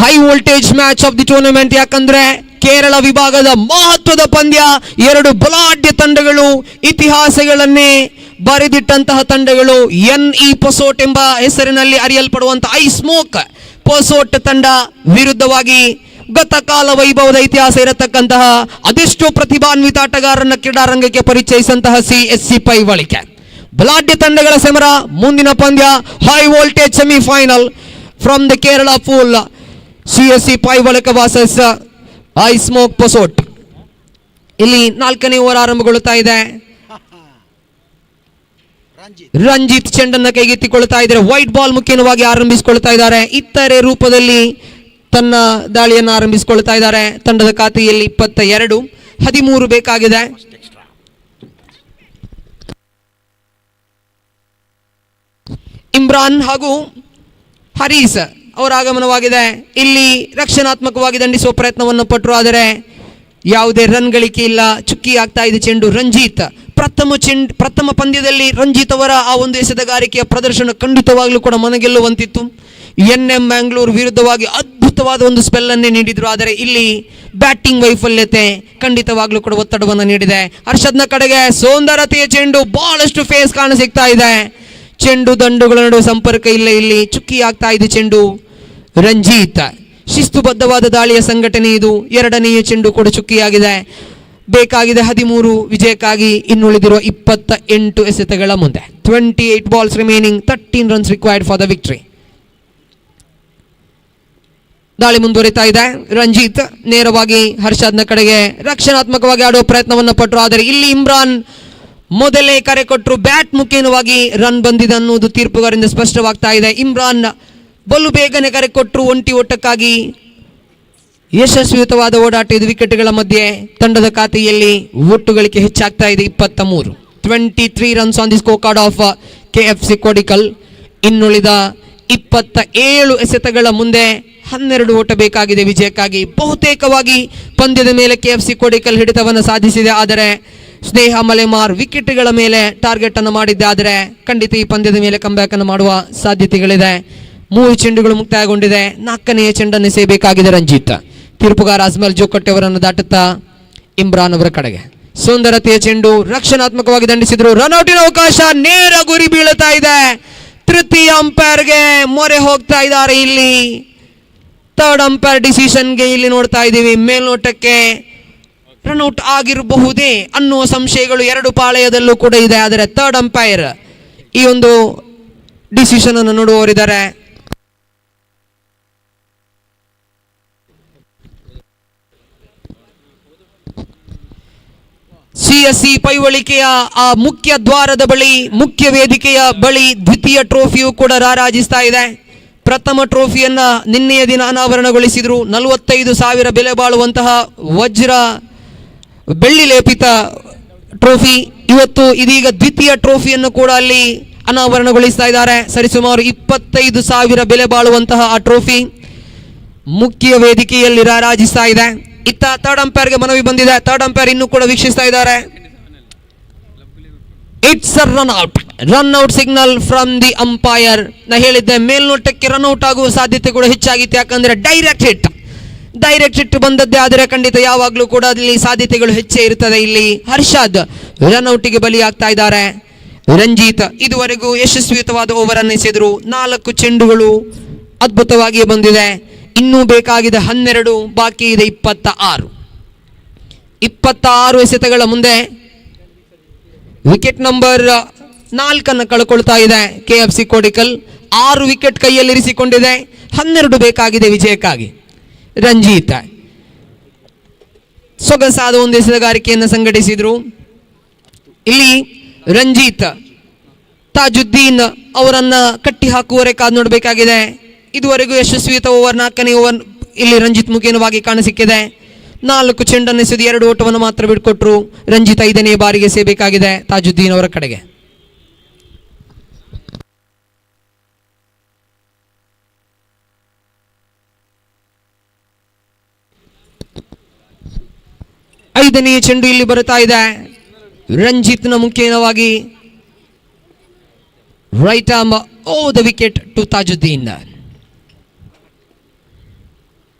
High voltage match of the tournament. ಯಾಕಂದ್ರೆ ಕೇರಳ ವಿಭಾಗದ ಮಹತ್ವದ ಪಂದ್ಯ. 2 ಬಲಾಢ್ಯ ತಂಡಗಳು, ಇತಿಹಾಸಗಳನ್ನೇ ಬರೆದಿಟ್ಟಂತಹ ತಂಡಗಳು. NE ಪೊಸೋಟ್ ಎಂಬ ಹೆಸರಿನಲ್ಲಿ ಅರಿಯಲ್ಪಡುವಂತಹ ಐ ಸ್ಮೋಕ್ ಪೊಸೋಟ್ ತಂಡ ವಿರುದ್ಧವಾಗಿ ಗತಕಾಲ ವೈಭವದ ಇತಿಹಾಸ ಇರತಕ್ಕಂತಹ ಅದೆಷ್ಟೋ ಪ್ರತಿಭಾನ್ವಿತ ಆಟಗಾರರನ್ನ ಕ್ರೀಡಾರಂಗಕ್ಕೆ ಪರಿಚಯಿಸಿದಂತಹ CSC ಪೈವಳಿಕೆ. ಬಲಾಢ್ಯ ತಂಡಗಳ ಸಮರ. ಮುಂದಿನ ಪಂದ್ಯ high voltage semifinal from the Kerala pool. CSC Paivalike versus I Smoke Posot. ಇಲ್ಲಿ 4ನೇ ಓವರ್ ಆರಂಭಗೊಳ್ಳುತ್ತಾ ಇದೆ. ರಂಜಿತ್ ಚೆಂಡನ್ನ ಕೈಗೆತ್ತಿಕೊಳ್ತಾ ಇದ್ದಾರೆ. ವೈಟ್ ಬಾಲ್ ಮುಖ್ಯವಾಗಿ ಆರಂಭಿಸಿಕೊಳ್ತಾ ಇದ್ದಾರೆ. ಇತರೆ ರೂಪದಲ್ಲಿ ತನ್ನ ದಾಳಿಯನ್ನು ಆರಂಭಿಸಿಕೊಳ್ತಾ ಇದ್ದಾರೆ. ತಂಡದ ಖಾತೆಯಲ್ಲಿ 22, 13 ಬೇಕಾಗಿದೆ. ಇಮ್ರಾನ್ ಹಾಗೂ ಹರೀಸ್ ಅವರ ಆಗಮನವಾಗಿದೆ. ಇಲ್ಲಿ ರಕ್ಷಣಾತ್ಮಕವಾಗಿ ದಂಡಿಸುವ ಪ್ರಯತ್ನವನ್ನು ಪಟ್ಟರು, ಆದರೆ ಯಾವುದೇ ರನ್ ಗಳಿಕೆ ಇಲ್ಲ. ಚುಕ್ಕಿ ಆಗ್ತಾ ಇದೆ ಚೆಂಡು. ರಂಜಿತ್ ಪ್ರಥಮ ಪಂದ್ಯದಲ್ಲಿ ರಂಜಿತ್ ಅವರ ಆ ಒಂದು ಎಸೆತಗಾರಿಕೆಯ ಪ್ರದರ್ಶನ ಖಂಡಿತವಾಗ್ಲೂ ಕೂಡ ಮನಗೆಲ್ಲುವಂತಿತ್ತು. NM ಮ್ಯಾಂಗ್ಳೂರ್ ವಿರುದ್ಧವಾಗಿ ಅದ್ಭುತವಾದ ಒಂದು ಸ್ಪೆಲ್ ಅನ್ನೇ ನೀಡಿದ್ರು, ಆದರೆ ಇಲ್ಲಿ ಬ್ಯಾಟಿಂಗ್ ವೈಫಲ್ಯತೆ ಖಂಡಿತವಾಗ್ಲೂ ಕೂಡ ಒತ್ತಡವನ್ನು ನೀಡಿದೆ. ಹರ್ಷದ್ನ ಕಡೆಗೆ ಸೌಂದರತೆಯ ಚೆಂಡು, ಬಹಳಷ್ಟು ಫೇಸ್ ಕಾಣ ಸಿಗ್ತಾ ಇದೆ. ಚೆಂಡು ದಂಡುಗಳ ನಡುವೆ ಸಂಪರ್ಕ ಇಲ್ಲ. ಇಲ್ಲಿ ಚುಕ್ಕಿ ಆಗ್ತಾ ಇದೆ ಚೆಂಡು. ರಂಜಿತ್ ಶಿಸ್ತುಬದ್ಧವಾದ ದಾಳಿಯ ಸಂಘಟನೆ ಇದು. 2ನೆಯ ಚೆಂಡು ಕೂಡ ಚುಕ್ಕಿಯಾಗಿದೆ. ಬೇಕಾಗಿದೆ 13 ವಿಜಯಕ್ಕಾಗಿ. ಇನ್ನುಳಿದಿರುವ 28 ಎಸೆತಗಳ ಮುಂದೆ. 28 balls remaining, 13 runs required for the victory. ದಾಳಿ ಮುಂದುವರಿತಾ ಇದೆ. ರಂಜಿತ್ ನೇರವಾಗಿ ಹರ್ಷದ್ನ ಕಡೆಗೆ ರಕ್ಷಣಾತ್ಮಕವಾಗಿ ಆಡುವ ಪ್ರಯತ್ನವನ್ನು ಪಟ್ಟರು, ಆದರೆ ಇಲ್ಲಿ ಇಮ್ರಾನ್ ಮೊದಲೇ ಕರೆ ಕೊಟ್ಟರು. ಬ್ಯಾಟ್ ಮುಖೇನವಾಗಿ ರನ್ ಬಂದಿದೆ ಅನ್ನುವುದು ತೀರ್ಪುಗಾರರಿಂದ ಸ್ಪಷ್ಟವಾಗ್ತಾ ಇದೆ. ಇಮ್ರಾನ್ ಬಲು ಬೇಗನೆ ಕರೆ ಕೊಟ್ಟರು ಒಂಟಿ ಓಟಕ್ಕಾಗಿ. ಯಶಸ್ವಿಯುತವಾದ ಓಡಾಟ ಇದು. ವಿಕೆಟ್ಗಳ ಮಧ್ಯೆ ತಂಡದ ಖಾತೆಯಲ್ಲಿ ಒಟ್ಟು ಗಳಿಕೆ ಹೆಚ್ಚಾಗ್ತಾ ಇದೆ. 23 runs on the score card of KFC Kodikal. ಇನ್ನುಳಿದ 27 ಎಸೆತಗಳ ಮುಂದೆ 12 ಓಟ ಬೇಕಾಗಿದೆ ವಿಜಯಕ್ಕಾಗಿ. ಬಹುತೇಕವಾಗಿ ಪಂದ್ಯದ ಮೇಲೆ KFC ಕೋಡಿಕಲ್ ಹಿಡಿತವನ್ನು ಸಾಧಿಸಿದೆ, ಆದರೆ ಸ್ನೇಹ ಮಲೆಮಾರ್ ವಿಕೆಟ್ಗಳ ಮೇಲೆ ಟಾರ್ಗೆಟ್ ಅನ್ನು ಮಾಡಿದ್ದೆ. ಆದರೆ ಖಂಡಿತ ಈ ಪಂದ್ಯದ ಮೇಲೆ ಕಂಬ್ಯಾಕ್ ಅನ್ನು ಮಾಡುವ ಸಾಧ್ಯತೆಗಳಿದೆ. 3 ಚೆಂಡುಗಳು ಮುಕ್ತಾಯಗೊಂಡಿದೆ. 4ನೆಯ ಚೆಂಡನ್ನು ಎಸೆಯಬೇಕಾಗಿದೆ ರಂಜಿತ್. ತೀರ್ಪುಗಾರ ಅಜ್ಮಲ್ ಜೋಕಟ್ಟೆ ಅವರನ್ನು ದಾಟುತ್ತಾ ಇಮ್ರಾನ್ ಅವರ ಕಡೆಗೆ ಸುಂದರತೆಯ ಚೆಂಡು, ರಕ್ಷಣಾತ್ಮಕವಾಗಿ ದಂಡಿಸಿದ್ರು. ರನ್ಔಟಿನ ಅವಕಾಶ, ನೇರ ಗುರಿ ಬೀಳುತ್ತಾ ಇದೆ. ತೃತೀಯ ಅಂಪೈರ್ಗೆ ಮೊರೆ ಹೋಗ್ತಾ ಇದ್ದಾರೆ. ಇಲ್ಲಿ ಥರ್ಡ್ ಅಂಪೈರ್ ಡಿಸಿಷನ್ಗೆ ಇಲ್ಲಿ ನೋಡ್ತಾ ಇದ್ದೀವಿ. ಮೇಲ್ನೋಟಕ್ಕೆ ರನ್ಔಟ್ ಆಗಿರಬಹುದೇ ಅನ್ನುವ ಸಂಶಯಗಳು 2 ಪಾಳೆಯದಲ್ಲೂ ಕೂಡ ಇದೆ, ಆದರೆ ಥರ್ಡ್ ಅಂಪೈರ್ ಈ ಒಂದು ಡಿಸಿಷನ್ ಅನ್ನು ನೋಡುವವರಿದ್ದಾರೆ. CSC ಪೈವಳಿಕೆಯ ಆ ಮುಖ್ಯ ದ್ವಾರದ ಬಳಿ, ಮುಖ್ಯ ವೇದಿಕೆಯ ಬಳಿ ದ್ವಿತೀಯ ಟ್ರೋಫಿಯು ಕೂಡ ರಾರಾಜಿಸ್ತಾ ಇದೆ. ಪ್ರಥಮ ಟ್ರೋಫಿಯನ್ನ ನಿನ್ನೆಯ ದಿನ ಅನಾವರಣಗೊಳಿಸಿದ್ರು. 45,000 ಬೆಲೆ ಬಾಳುವಂತಹ ವಜ್ರ ಬೆಳ್ಳಿ ಲೇಪಿತ ಟ್ರೋಫಿ. ಇವತ್ತು ಇದೀಗ ದ್ವಿತೀಯ ಟ್ರೋಫಿಯನ್ನು ಕೂಡ ಅಲ್ಲಿ ಅನಾವರಣಗೊಳಿಸ್ತಾ ಇದ್ದಾರೆ. ಸರಿಸುಮಾರು 25,000 ಬೆಲೆ ಬಾಳುವಂತಹ ಆ ಟ್ರೋಫಿ ಮುಖ್ಯ ವೇದಿಕೆಯಲ್ಲಿ ರಾರಾಜಿಸ್ತಾ ಇದೆ. ಇತ್ತ ಥರ್ಡ್ ಅಂಪೈರ್ಗೆ ಮನವಿ ಬಂದಿದೆ. ಥರ್ಡ್ ಅಂಪೈರ್ ಇನ್ನೂ ಕೂಡ ವೀಕ್ಷಿಸ್ತಾ ಇದ್ದಾರೆ. It's a run out signal from the umpire. ನಾ ಹೇಳಿದ್ದೆ, ಮೇಲ್ನೋಟಕ್ಕೆ ರನ್ಔಟ್ ಆಗುವ ಸಾಧ್ಯತೆ ಕೂಡ ಹೆಚ್ಚಾಗಿತ್ತು. ಯಾಕಂದ್ರೆ ಡೈರೆಕ್ಟ್ ಹಿಟ್ ಬಂದದ್ದೇ, ಆದರೆ ಖಂಡಿತ ಯಾವಾಗಲೂ ಕೂಡ ಅಲ್ಲಿ ಸಾಧ್ಯತೆಗಳು ಹೆಚ್ಚೇ ಇರ್ತದೆ. ಇಲ್ಲಿ ಹರ್ಷದ್ ರನ್ಔಟಿಗೆ ಬಲಿಯಾಗ್ತಾ ಇದ್ದಾರೆ. ರಂಜಿತ್ ಇದುವರೆಗೂ ಯಶಸ್ವಿಯುತವಾದ ಓವರ್ ಅನ್ನು ಎಸೆದರು. 4 ಚೆಂಡುಗಳು ಅದ್ಭುತವಾಗಿ ಬಂದಿದೆ. ಇನ್ನೂ ಬೇಕಾಗಿದೆ 12, ಬಾಕಿ ಇದೆ 26 ಎಸೆತಗಳ ಮುಂದೆ ವಿಕೆಟ್ ನಂಬರ್ 4 ಕಳ್ಕೊಳ್ತಾ ಇದೆ KFC ಕೋಡಿಕಲ್. 6 ವಿಕೆಟ್ ಕೈಯಲ್ಲಿರಿಸಿಕೊಂಡಿದೆ. 12 ಬೇಕಾಗಿದೆ ವಿಜಯಕ್ಕಾಗಿ. ರಂಜಿತ್ ಸೊಗಸಾದ ಒಂದು ಎಸೆತಗಾರಿಕೆಯನ್ನು ಸಂಘಟಿಸಿದ್ರು. ಇಲ್ಲಿ ರಂಜಿತ್ ತಾಜುದ್ದೀನ್ ಅವರನ್ನ ಕಟ್ಟಿ ಹಾಕುವರೆ ಕಾದು ನೋಡಬೇಕಾಗಿದೆ. ಇದುವರೆಗೂ ಯಶಸ್ವಿಯುತ ಓವರ್ 4ನೇ ಓವರ್ ಇಲ್ಲಿ ರಂಜಿತ್ ಮುಖೇನವಾಗಿ ಕಾಣಸಿಕ್ಕಿದೆ. 4 ಚೆಂಡನ್ನು ಎಸೆದು 2 ಓಟವನ್ನು ಮಾತ್ರ ಬಿಟ್ಕೊಟ್ರು. ರಂಜಿತ್ 5ನೇ ಬಾರಿಗೆ ಸೇಬೇಕಾಗಿದೆ ತಾಜುದ್ದೀನ್ ಅವರ ಕಡೆಗೆ. ಐದನೇ ಚೆಂಡು ಇಲ್ಲಿ ಬರುತ್ತಾ ಇದೆ. ರಂಜಿತ್ನ ಮುಖೇನವಾಗಿ right arm the wicket to Tajuddin.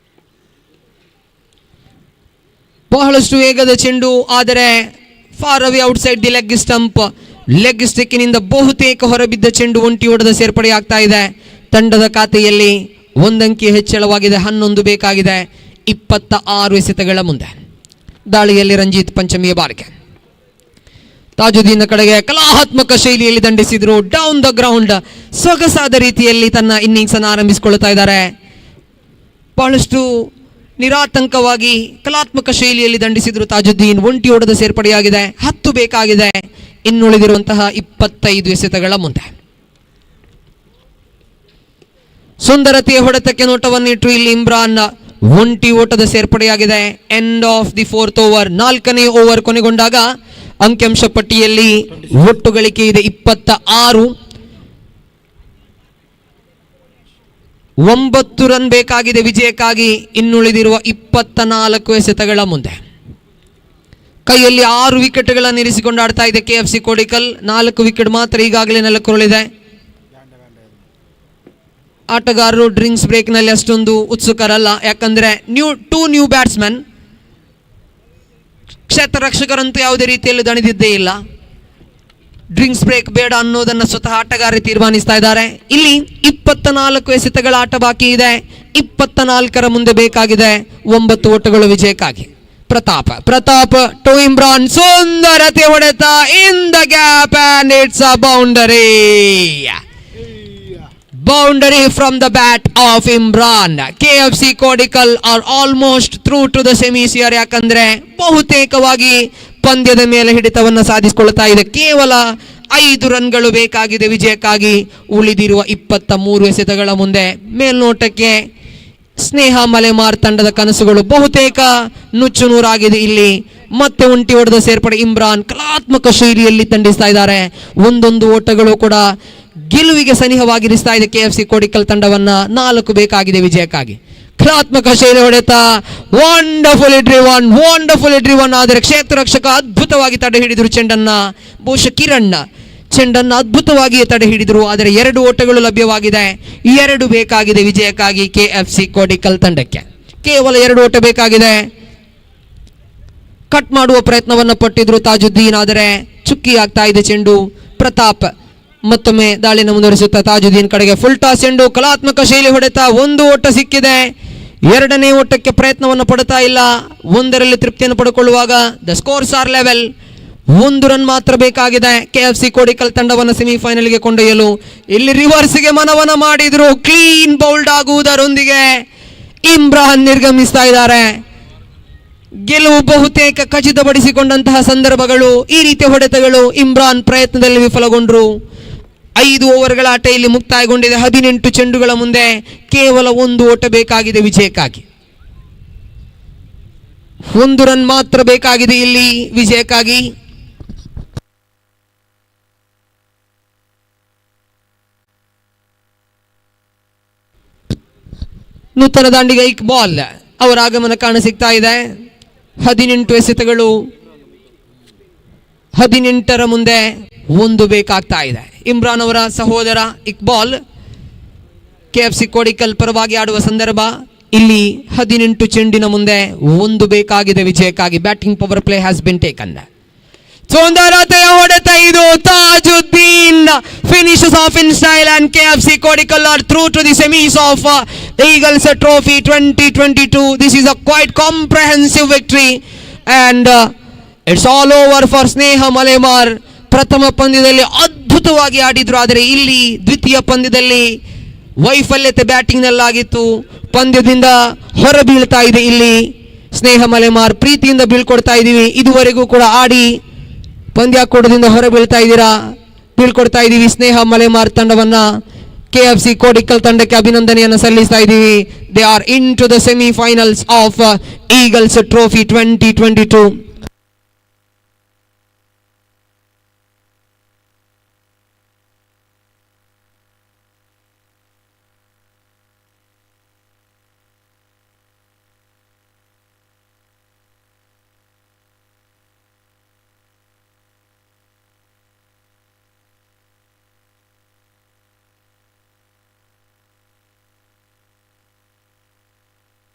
ಬಹಳಷ್ಟು ವೇಗದ ಚೆಂಡು, ಆದರೆ far away outside the leg stump. Leg ಸ್ಟಿಕ್ನಿಂದ ಬಹುತೇಕ ಹೊರಬಿದ್ದ ಚೆಂಡು ಒಂಟಿ ಓಟದ ಸೇರ್ಪಡೆಯಾಗ್ತಾ ಇದೆ. ತಂಡದ ಖಾತೆಯಲ್ಲಿ ಒಂದಂಕಿ ಹೆಚ್ಚಳವಾಗಿದೆ. 11 ಬೇಕಾಗಿದೆ 26 ಎಸೆತಗಳ ಮುಂದೆ. ದಾಳಿಯಲ್ಲಿ ರಂಜಿತ್ ಪಂಚಮಿಯ ಬಾರಿಗೆ. ತಾಜುದ್ದೀನ್ ಕಡೆಗೆ ಕಲಾತ್ಮಕ ಶೈಲಿಯಲ್ಲಿ ದಂಡಿಸಿದ್ರು. ಡೌನ್ ದ ಗ್ರೌಂಡ್ ಸೊಗಸಾದ ರೀತಿಯಲ್ಲಿ ತನ್ನ ಇನ್ನಿಂಗ್ಸ್ ಅನ್ನು ಆರಂಭಿಸಿಕೊಳ್ಳುತ್ತಾ ಇದ್ದಾರೆ. ಬಹಳಷ್ಟು ನಿರಾತಂಕವಾಗಿ ಕಲಾತ್ಮಕ ಶೈಲಿಯಲ್ಲಿ ದಂಡಿಸಿದ್ರು ತಾಜುದ್ದೀನ್. ಒಂಟಿ ಓಟದ ಸೇರ್ಪಡೆಯಾಗಿದೆ. 10 ಬೇಕಾಗಿದೆ ಇನ್ನುಳಿದಿರುವಂತಹ 25 ಎಸೆತಗಳ ಮುಂದೆ. ಸುಂದರತೆಯ ಹೊಡೆತಕ್ಕೆ ನೋಟವನ್ನಿಟ್ಟರು ಇಲ್ಲಿ ಇಮ್ರಾನ್. ಒಂಟಿ ಓಟದ ಸೇರ್ಪಡೆಯಾಗಿದೆ. End of the 4th over. 4ನೇ ಓವರ್ ಕೊನೆಗೊಂಡಾಗ ಅಂಕಿಅಂಶ ಪಟ್ಟಿಯಲ್ಲಿ ಒಟ್ಟು ಗಳಿಕೆ ಇದೆ 26. 9 ರನ್ ಬೇಕಾಗಿದೆ ವಿಜಯಕ್ಕಾಗಿ. ಇನ್ನುಳಿದಿರುವ 24 ಎಸೆತಗಳ ಮುಂದೆ. ಕೈಯಲ್ಲಿ 6 ವಿಕೆಟ್ಗಳನ್ನು ಇರಿಸಿಕೊಂಡು ಆಡ್ತಾ ಇದೆ KFC ಕೋಡಿಕಲ್. 4 ವಿಕೆಟ್ ಮಾತ್ರ ಈಗಾಗಲೇ ನೆಲಕ್ಕುರುಳಿದೆ. ಆಟಗಾರರು ಡ್ರಿಂಕ್ಸ್ ಬ್ರೇಕ್ ನಲ್ಲಿ ಅಷ್ಟೊಂದು ಉತ್ಸುಕರಲ್ಲ, ಯಾಕಂದ್ರೆ ಟೂ ನ್ಯೂ ಬ್ಯಾಟ್ಸ್ಮನ್. ಕ್ಷೇತ್ರ ರಕ್ಷಕರಂತೂ ಯಾವುದೇ ರೀತಿಯಲ್ಲಿ ದಣಿದಿದ್ದೇ ಇಲ್ಲ. ಡ್ರಿಂಕ್ಸ್ ಬ್ರೇಕ್ ಬೇಡ ಅನ್ನೋದನ್ನ ಸ್ವತಃ ಆಟಗಾರರು ತೀರ್ಮಾನಿಸ್ತಾ ಇದ್ದಾರೆ. ಇಲ್ಲಿ 24 ಎಸೆತಗಳ ಆಟ ಬಾಕಿ ಇದೆ. 24ರ ಮುಂದೆ ಬೇಕಾಗಿದೆ 9 ಓಟಗಳು ವಿಜಯಕ್ಕಾಗಿ. ಪ್ರತಾಪ್ ಟು ಇಮ್ರಾನ್. ಸುಂದರತೆ ಹೊಡೆತ ಇನ್ the gap and it's a boundary from the bat of Imran. KFC Kodikkal are almost through to the semis here. ಯಾಕಂದ್ರೆ ಬಹುತೇಕವಾಗಿ ಪಂದ್ಯದ ಮೇಲೆ ಹಿಡಿತವನ್ನು ಸಾಧಿಸಿಕೊಳ್ಳುತ್ತಾ ಇದೆ. ಕೇವಲ 5 ರನ್ಗಳು ಬೇಕಾಗಿದೆ ವಿಜಯಕ್ಕಾಗಿ. ಉಳಿದಿರುವ 23 ಎಸೆತಗಳ ಮುಂದೆ. ಮೇಲ್ನೋಟಕ್ಕೆ ಸ್ನೇಹ ಮಲೆಮಾರ್ ತಂಡದ ಕನಸುಗಳು ಬಹುತೇಕ ನುಚ್ಚು ನೂರಾಗಿದೆ. ಇಲ್ಲಿ ಮತ್ತೆ ಒಂಟಿ ಓಟದ ಸೇರ್ಪಡೆ. ಇಮ್ರಾನ್ ಕಲಾತ್ಮಕ ಶೈಲಿಯಲ್ಲಿ ದಂಡಿಸ್ತಾ ಇದ್ದಾರೆ. ಒಂದೊಂದು ಓಟಗಳು ಕೂಡ ಗೆಲುವಿಗೆ ಸನಿಹವಾಗಿರಿಸ್ತಾ ಇದೆ KFC ಕೋಡಿಕಲ್ ತಂಡವನ್ನ. 4 ಬೇಕಾಗಿದೆ ವಿಜಯಕ್ಕಾಗಿ. ಕಲಾತ್ಮಕ ಶೈಲಿ ಹೊಡೆತ. Wonderfully driven. ಆದರೆ ಕ್ಷೇತ್ರ ರಕ್ಷಕ ಅದ್ಭುತವಾಗಿ ತಡೆ ಹಿಡಿದ್ರು ಚೆಂಡನ್ನ. ಬಹುಶಃ ಕಿರಣ್ ಚೆಂಡನ್ನ ಅದ್ಭುತವಾಗಿ ತಡೆ ಹಿಡಿದ್ರು. ಆದರೆ 2 ಓಟಗಳು ಲಭ್ಯವಾಗಿದೆ. 2 ಬೇಕಾಗಿದೆ ವಿಜಯಕ್ಕಾಗಿ KFC ಕೋಡಿಕಲ್ ತಂಡಕ್ಕೆ. ಕೇವಲ 2 ಓಟ ಬೇಕಾಗಿದೆ. ಕಟ್ ಮಾಡುವ ಪ್ರಯತ್ನವನ್ನು ಪಟ್ಟಿದ್ರು ತಾಜುದ್ದೀನ್, ಆದರೆ ಚುಕ್ಕಿ ಆಗ್ತಾ ಇದೆ ಚೆಂಡು. ಪ್ರತಾಪ್ ಮತ್ತೊಮ್ಮೆ ದಾಳಿನ ಮುಂದುವರಿಸುತ್ತಾ ತಾಜುದ್ದೀನ್ ಕಡೆಗೆ ಫುಲ್ ಟಾಸ್ ಚೆಂಡು. ಕಲಾತ್ಮಕ ಶೈಲಿ ಹೊಡೆತ. 1 ಓಟ ಸಿಕ್ಕಿದೆ. 2ನೇ ಓಟಕ್ಕೆ ಪ್ರಯತ್ನವನ್ನು ಪಡುತ್ತಾ ಇಲ್ಲ. 1ರಲ್ಲಿ ತೃಪ್ತಿಯನ್ನು ಪಡೆದುಕೊಳ್ಳುವಾಗ the scores are level. 1 run ಮಾತ್ರ ಬೇಕಾಗಿದೆ KFC ಕೋಡಿಕಲ್ ತಂಡವನ್ನು ಸೆಮಿಫೈನಲ್ಗೆ ಕೊಂಡೊಯ್ಯಲು. ಇಲ್ಲಿ ರಿವರ್ಸ್ಗೆ ಮನವನ್ನ ಮಾಡಿದ್ರು. ಕ್ಲೀನ್ ಬೌಲ್ಡ್ ಆಗುವುದರೊಂದಿಗೆ ಇಮ್ರಾನ್ ನಿರ್ಗಮಿಸ್ತಾ ಇದ್ದಾರೆ. ಗೆಲುವು ಬಹುತೇಕ ಖಚಿತಪಡಿಸಿಕೊಂಡಂತಹ ಸಂದರ್ಭಗಳು, ಈ ರೀತಿಯ ಹೊಡೆತಗಳು. ಇಮ್ರಾನ್ ಪ್ರಯತ್ನದಲ್ಲಿ ವಿಫಲಗೊಂಡ್ರು. 5 ಓವರ್ಗಳ ಆಟ ಇಲ್ಲಿ ಮುಕ್ತಾಯಗೊಂಡಿದೆ. 18 ಚೆಂಡುಗಳ ಮುಂದೆ ಕೇವಲ 1 ಓಟ ಬೇಕಾಗಿದೆ ವಿಜಯಕ್ಕಾಗಿ. 1 ರನ್ ಮಾತ್ರ ಬೇಕಾಗಿದೆ ಇಲ್ಲಿ ವಿಜಯಕ್ಕಾಗಿ. ನೂತನ ದಾಂಡಿಗ ಇಕ್ಬಾಲ್ ಅವರ ಆಗಮನ ಕಾಣಸಿಗ್ತಾ ಇದೆ. 18 ಎಸೆತಗಳು. 18ರ ಮುಂದೆ 1 ಬೇಕಾಗ್ತಾ ಇದೆ. ಇಮ್ರಾನ್ ಅವರ ಸಹೋದರ ಇಕ್ಬಾಲ್ KFC ಕೋಡಿಕಲ್ ಪರವಾಗಿ ಆಡುವ ಸಂದರ್ಭ. ಇಲ್ಲಿ 18 ಚೆಂಡಿನ ಮುಂದೆ 1 ಬೇಕಾಗಿದೆ ವಿಜಯಕ್ಕಾಗಿ. Batting power play has been taken. ಸುಂದರತೆಯ ಹೊಡೆತ ಇದು. Tajuddin finishes off in style and KFC Kodikkal are through to the semis of Eagles Trophy 2022. This is a quite comprehensive victory and it's all over for Sneha Malemar. ಪ್ರಥಮ ಪಂದ್ಯದಲ್ಲಿ ಅದ್ಭುತವಾಗಿ ಆಡಿದ್ರು, ಆದರೆ ಇಲ್ಲಿ ದ್ವಿತೀಯ ಪಂದ್ಯದಲ್ಲಿ ವೈಫಲ್ಯತೆ ಬ್ಯಾಟಿಂಗ್ ನಲ್ಲಾಗಿತ್ತು. ಪಂದ್ಯದಿಂದ ಹೊರಬೀಳ್ತಾ ಇದೆ ಇಲ್ಲಿ ಸ್ನೇಹ ಮಲೆಮಾರ್ ಪ್ರೀತಿಯಿಂದ ಬೀಳ್ಕೊಡ್ತಾ ಇದ್ದೀವಿ. ಇದುವರೆಗೂ ಕೂಡ ಆಡಿ ಪಂದ್ಯಾಕೂಟದಿಂದ ಹೊರ ಬೀಳ್ಕೊಡ್ತಾ ಇದ್ದೀವಿ ಸ್ನೇಹ ಮಲೆಮಾರ್ ತಂಡವನ್ನ. KFC ಕೋಡಿಕಲ್ ತಂಡಕ್ಕೆ ಅಭಿನಂದನೆಯನ್ನು ಸಲ್ಲಿಸ್ತಾ ಇದ್ದೀವಿ. They are into the semifinals of eagles trophy 2022.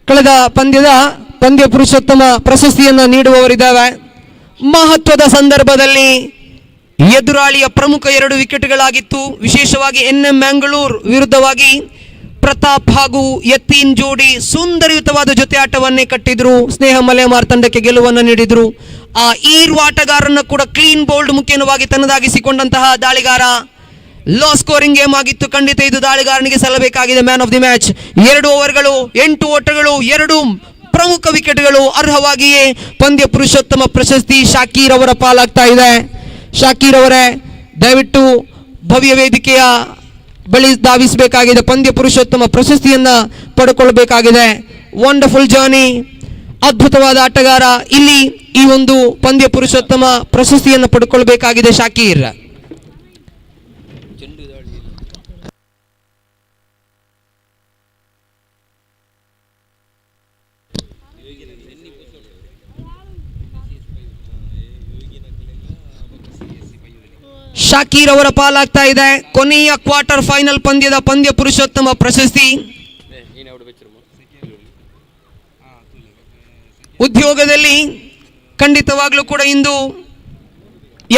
ಕಳೆದ ಪಂದ್ಯ ಪುರುಷೋತ್ತಮ ಪ್ರಶಸ್ತಿಯನ್ನು ನೀಡುವವರಿದ್ದಾವೆ. ಮಹತ್ವದ ಸಂದರ್ಭದಲ್ಲಿ ಎದುರಾಳಿಯ ಪ್ರಮುಖ 2 ವಿಕೆಟ್ಗಳಾಗಿತ್ತು. ವಿಶೇಷವಾಗಿ NM ಮ್ಯಾಂಗಳೂರ್ ವಿರುದ್ಧವಾಗಿ ಪ್ರತಾಪ್ ಹಾಗೂ ಯತೀನ್ ಜೋಡಿ ಸುಂದರಯುತವಾದ ಜೊತೆ ಆಟವನ್ನೇ ಕಟ್ಟಿದ್ರು. ಸ್ನೇಹ ಮಲೆಮಾರ್ ತಂಡಕ್ಕೆ ಗೆಲುವನ್ನು ನೀಡಿದ್ರು. ಆ ಈರ್ವ ಆಟಗಾರನ್ನು ಕೂಡ ಕ್ಲೀನ್ ಬೋಲ್ಡ್ ಮುಖ್ಯವಾಗಿ ತನ್ನದಾಗಿಸಿಕೊಂಡಂತಹ ದಾಳಿಗಾರ. ಲೋ ಸ್ಕೋರಿಂಗ್ ಗೇಮ್ ಆಗಿತ್ತು. ಖಂಡಿತ ಇದು ದಾಳಿಗಾರನಿಗೆ ಸಲ್ಲಬೇಕಾಗಿದೆ ಮ್ಯಾನ್ ಆಫ್ ದಿ ಮ್ಯಾಚ್. 2 ಓವರ್ಗಳು 8 ಓಟಗಳು 2 ಪ್ರಮುಖ ವಿಕೆಟ್ಗಳು ಅರ್ಹವಾಗಿಯೇ ಪಂದ್ಯ ಪುರುಷೋತ್ತಮ ಪ್ರಶಸ್ತಿ ಶಾಕೀರ್ ಅವರ ಪಾಲಾಗ್ತಾ ಇದೆ. ಶಾಕೀರ್ ಅವರೇ ದಯವಿಟ್ಟು ಭವ್ಯ ವೇದಿಕೆಯ ಬಳಿ ಧಾವಿಸಬೇಕಾಗಿದೆ. ಪಂದ್ಯ ಪುರುಷೋತ್ತಮ ಪ್ರಶಸ್ತಿಯನ್ನ ಪಡ್ಕೊಳ್ಬೇಕಾಗಿದೆ. ವಂಡರ್ಫುಲ್ ಜರ್ನಿ, ಅದ್ಭುತವಾದ ಆಟಗಾರ. ಇಲ್ಲಿ ಈ ಒಂದು ಪಂದ್ಯ ಪುರುಷೋತ್ತಮ ಪ್ರಶಸ್ತಿಯನ್ನು ಪಡ್ಕೊಳ್ಬೇಕಾಗಿದೆ ಶಾಕೀರ್. ಶಾಕೀರ್ ಅವರ ಪಾಲಾಗ್ತಾ ಇದೆ ಕೊನೆಯ ಕ್ವಾರ್ಟರ್ ಫೈನಲ್ ಪಂದ್ಯದ ಪಂದ್ಯ ಪುರುಷೋತ್ತಮ ಪ್ರಶಸ್ತಿ. ಉದ್ಯೋಗದಲ್ಲಿ ಖಂಡಿತವಾಗ್ಲೂ ಕೂಡ ಇಂದು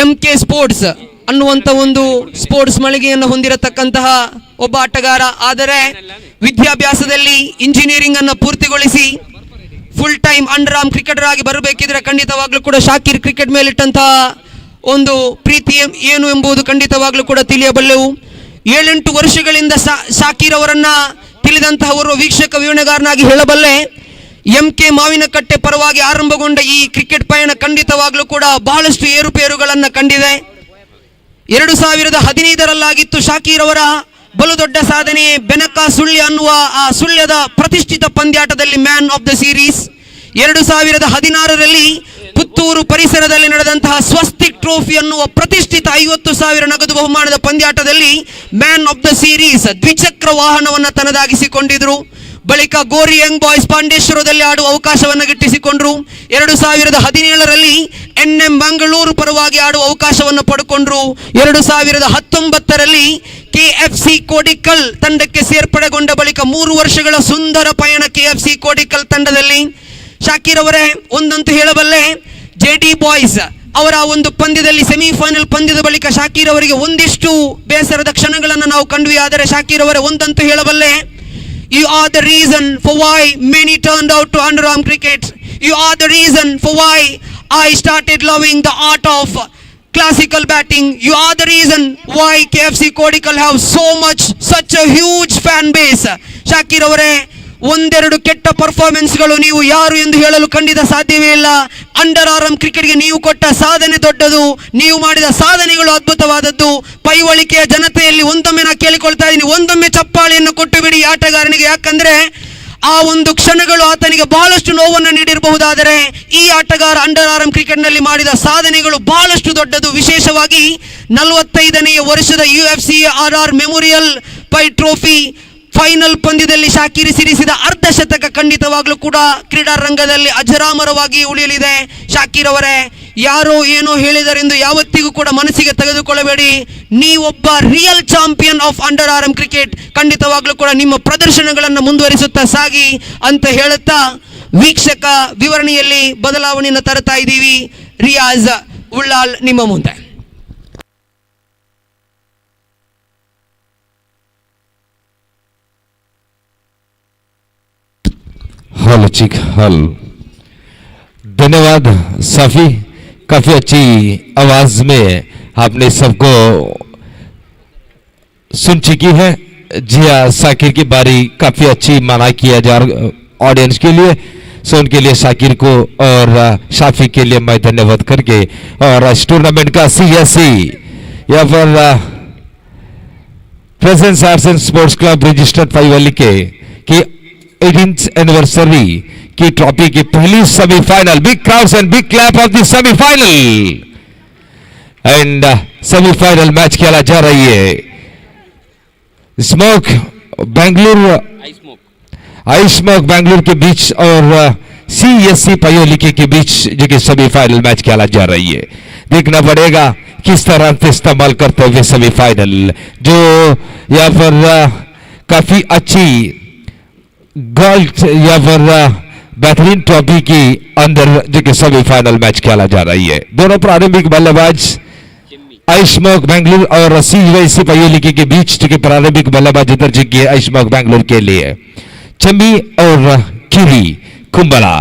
MK ಸ್ಪೋರ್ಟ್ಸ್ ಅನ್ನುವಂಥ ಒಂದು ಸ್ಪೋರ್ಟ್ಸ್ ಮಳಿಗೆಯನ್ನು ಹೊಂದಿರತಕ್ಕಂತಹ ಒಬ್ಬ ಆಟಗಾರ. ಆದರೆ ವಿದ್ಯಾಭ್ಯಾಸದಲ್ಲಿ ಇಂಜಿನಿಯರಿಂಗ್ ಅನ್ನು ಪೂರ್ತಿಗೊಳಿಸಿ ಫುಲ್ ಟೈಮ್ ಅಂಡರ್ ಕ್ರಿಕೆಟರ್ ಆಗಿ ಬರಬೇಕಿದ್ರೆ ಖಂಡಿತವಾಗ್ಲೂ ಕೂಡ ಶಾಕೀರ್ ಕ್ರಿಕೆಟ್ ಮೇಲಿಟ್ಟಂತಹ ಒಂದು ಪ್ರೀತಿ ಏನು ಎಂಬುದು ಖಂಡಿತವಾಗ್ಲೂ ಕೂಡ ತಿಳಿಯಬಲ್ಲೆವು. 7-8 ವರ್ಷಗಳಿಂದ ಶಾಕೀರ್ ಅವರನ್ನ ತಿಳಿದಂತಹ ಓರ್ವ ವೀಕ್ಷಕ ವಿವರಣೆಗಾರನಾಗಿ ಹೇಳಬಲ್ಲೆ. MK ಮಾವಿನಕಟ್ಟೆ ಪರವಾಗಿ ಆರಂಭಗೊಂಡ ಈ ಕ್ರಿಕೆಟ್ ಪಯಣ ಖಂಡಿತವಾಗ್ಲೂ ಕೂಡ ಬಹಳಷ್ಟು ಏರುಪೇರುಗಳನ್ನು ಕಂಡಿದೆ. 2015ರಲ್ಲಾಗಿತ್ತು ಶಾಕೀರ್ ಅವರ ಬಲು ದೊಡ್ಡ ಸಾಧನೆ. ಬೆನಕ ಸುಳ್ಯ ಅನ್ನುವ ಆ ಸುಳ್ಯದ ಪ್ರತಿಷ್ಠಿತ ಪಂದ್ಯಾಟದಲ್ಲಿ ಮ್ಯಾನ್ ಆಫ್ ದ ಸೀರೀಸ್. 2016ರಲ್ಲಿ ಪುತ್ತೂರು ಪರಿಸರದಲ್ಲಿ ನಡೆದಂತಹ ಸ್ವಸ್ತಿಕ್ ಟ್ರೋಫಿ ಅನ್ನುವ ಪ್ರತಿಷ್ಠಿತ 50,000 ನಗದು ಬಹುಮಾನದ ಪಂದ್ಯಾಟದಲ್ಲಿ ಮ್ಯಾನ್ ಆಫ್ ದ ಸೀರೀಸ್ ದ್ವಿಚಕ್ರ ವಾಹನವನ್ನು ತನ್ನದಾಗಿಸಿಕೊಂಡಿದ್ರು. ಬಳಿಕ ಗೋರಿ ಯಂಗ್ ಬಾಯ್ಸ್ ಪಾಂಡೇಶ್ವರದಲ್ಲಿ ಆಡುವ ಅವಕಾಶವನ್ನು ಗಿಟ್ಟಿಸಿಕೊಂಡ್ರು. 2017ರಲ್ಲಿ NM ಮಂಗಳೂರು ಪರವಾಗಿ ಆಡುವ ಅವಕಾಶವನ್ನು ಪಡ್ಕೊಂಡ್ರು. 2019ರಲ್ಲಿ KFC ಕೋಡಿಕಲ್ ತಂಡಕ್ಕೆ ಸೇರ್ಪಡೆಗೊಂಡ ಬಳಿಕ 3 ವರ್ಷಗಳ ಸುಂದರ ಪಯಣ KFC ಕೋಡಿಕಲ್ ತಂಡದಲ್ಲಿ. ಶಾಕೀರ್ ಅವರೇ ಒಂದಂತೂ ಹೇಳಬಲ್ಲೆ, JD ಬಾಯ್ಸ್ ಅವರ ಒಂದು ಪಂದ್ಯದಲ್ಲಿ ಸೆಮಿಫೈನಲ್ ಪಂದ್ಯದ ಬಳಿಕ ಶಾಕೀರ್ ಅವರಿಗೆ ಒಂದಿಷ್ಟು ಬೇಸರದ ಕ್ಷಣಗಳನ್ನು ನಾವು ಕಂಡ್ವಿ. ಆದರೆ ಶಾಕೀರ್ ಅವರೇ ಒಂದಂತೂ ಹೇಳಬಲ್ಲೆ, you are the reason for why many turned out to underarm cricket. You are the reason for why I started loving the art of classical batting. You are the reason why KFC Kodikal have such a huge fan base. Shakir ಅವರೇ, 1-2 ಕೆಟ್ಟ ಪರ್ಫಾರ್ಮೆನ್ಸ್ಗಳು ನೀವು ಯಾರು ಎಂದು ಹೇಳಲು ಖಂಡಿತ ಸಾಧ್ಯವೇ ಇಲ್ಲ. Under arm ಕ್ರಿಕೆಟ್ಗೆ ನೀವು ಕೊಟ್ಟ ಸಾಧನೆ ದೊಡ್ಡದು, ನೀವು ಮಾಡಿದ ಸಾಧನೆಗಳು ಅದ್ಭುತವಾದದ್ದು. ಪೈವಳಿಕೆಯ ಜನತೆಯಲ್ಲಿ ಒಂದೊಮ್ಮೆ ನಾ ಕೇಳಿಕೊಳ್ತಾ ಇದ್ದೀನಿ, ಒಂದೊಮ್ಮೆ ಚಪ್ಪಾಳೆಯನ್ನು ಕೊಟ್ಟು ಬಿಡಿ ಆಟಗಾರನಿಗೆ. ಯಾಕಂದ್ರೆ ಆ ಒಂದು ಕ್ಷಣಗಳು ಆತನಿಗೆ ಬಹಳಷ್ಟು ನೋವನ್ನು ನೀಡಿರಬಹುದಾದರೆ ಈ ಆಟಗಾರ ಅಂಡರ್ ಆರ್ಮ್ ಕ್ರಿಕೆಟ್ನಲ್ಲಿ ಮಾಡಿದ ಸಾಧನೆಗಳು ಬಹಳಷ್ಟು ದೊಡ್ಡದು. ವಿಶೇಷವಾಗಿ 45ನೇ ವರ್ಷದ UFC RR memorial Pai trophy final ಪಂದ್ಯದಲ್ಲಿ ಶಾಕೀರ್ ಸಿರಿಸಿದ ಅರ್ಧ ಶತಕ ಖಂಡಿತವಾಗ್ಲೂ ಕೂಡ ಕ್ರೀಡಾ ರಂಗದಲ್ಲಿ ಅಜರಾಮರವಾಗಿ ಉಳಿಯಲಿದೆ. ಶಾಕೀರ್ ಅವರೇ, ಯಾರೋ ಏನೋ ಹೇಳಿದರೆಂದು ಯಾವತ್ತಿಗೂ ಕೂಡ ಮನಸ್ಸಿಗೆ ತೆಗೆದುಕೊಳ್ಳಬೇಡಿ. ನೀವೊಬ್ಬ real champion of under arm cricket. ಖಂಡಿತವಾಗ್ಲೂ ಕೂಡ ನಿಮ್ಮ ಪ್ರದರ್ಶನಗಳನ್ನು ಮುಂದುವರಿಸುತ್ತಾ ಸಾಗಿ ಅಂತ ಹೇಳುತ್ತಾ ವೀಕ್ಷಕ ವಿವರಣೆಯಲ್ಲಿ ಬದಲಾವಣೆಯನ್ನು ತರ್ತಾ ಇದ್ದೀವಿ. ರಿಯಾಜ್ ಉಳ್ಳಾಲ್ ನಿಮ್ಮ ಮುಂದೆ.
हॉल चिक हॉल धन्यवाद साफी, काफी अच्छी आवाज में आपने सबको सुन चुकी है. जी हाँ, साकिर की बारी काफी अच्छी माना किया जा ऑडियंस के लिए. सो उनके लिए साकिर को और साफी के लिए मैं धन्यवाद करके और इस टूर्नामेंट का CSC यहाँ पर Crescents Arts and sports club registered Paivali के की 18th एनिवर्सरी की ट्रॉफी की पहली semifinal. Big crowds and big clap of the semifinal and semifinal match खेला जा रही है. Smoke Bengaluru I smoke Bengaluru के बीच और CSC पायोली के बीच जो कि सेमीफाइनल मैच खेला जा रही है. देखना पड़ेगा किस तरह से इस्तेमाल करते हुए सेमीफाइनल जो यहाँ पर काफी अच्छी गोल्ड या पर बेहतरीन ट्रॉफी की अंदर जो कि सेमीफाइनल मैच खेला जा रही है. दोनों प्रारंभिक बल्लेबाज आइस्मोक बेंगलुरु और CSC पायोली के बीच जो कि प्रारंभिक बल्लेबाज उतर चुकी है आइस्मोक बेंगलुरु के लिए. चम्बी और किरी कुंबला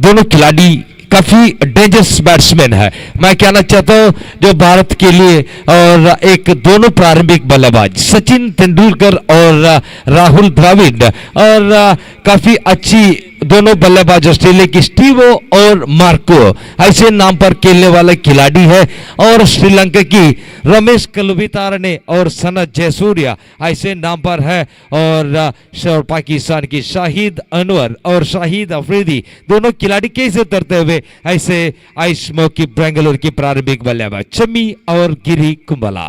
दोनों खिलाड़ी काफी डेंजरस बैट्समैन है. मैं कहना चाहता हूं जो भारत के लिए और एक दोनों प्रारंभिक बल्लेबाज सचिन तेंदुलकर और राहुल द्रविड़ और काफी अच्छी दोनों बल्लेबाज ऑस्ट्रेलिया की स्टीवो और मार्को ऐसे नाम पर खेलने वाले खिलाड़ी है. और श्रीलंका की रमेश कलुवितारने और सनत जयसूर्या ऐसे नाम पर है. और पाकिस्तान की शाहिद अनवर और शाहिद अफरीदी दोनों खिलाड़ी कैसे उतरते हुए ऐसे आइस्मो की बेंगलुरु की प्रारंभिक बल्लेबाज चम्मी और गिरी कुंबला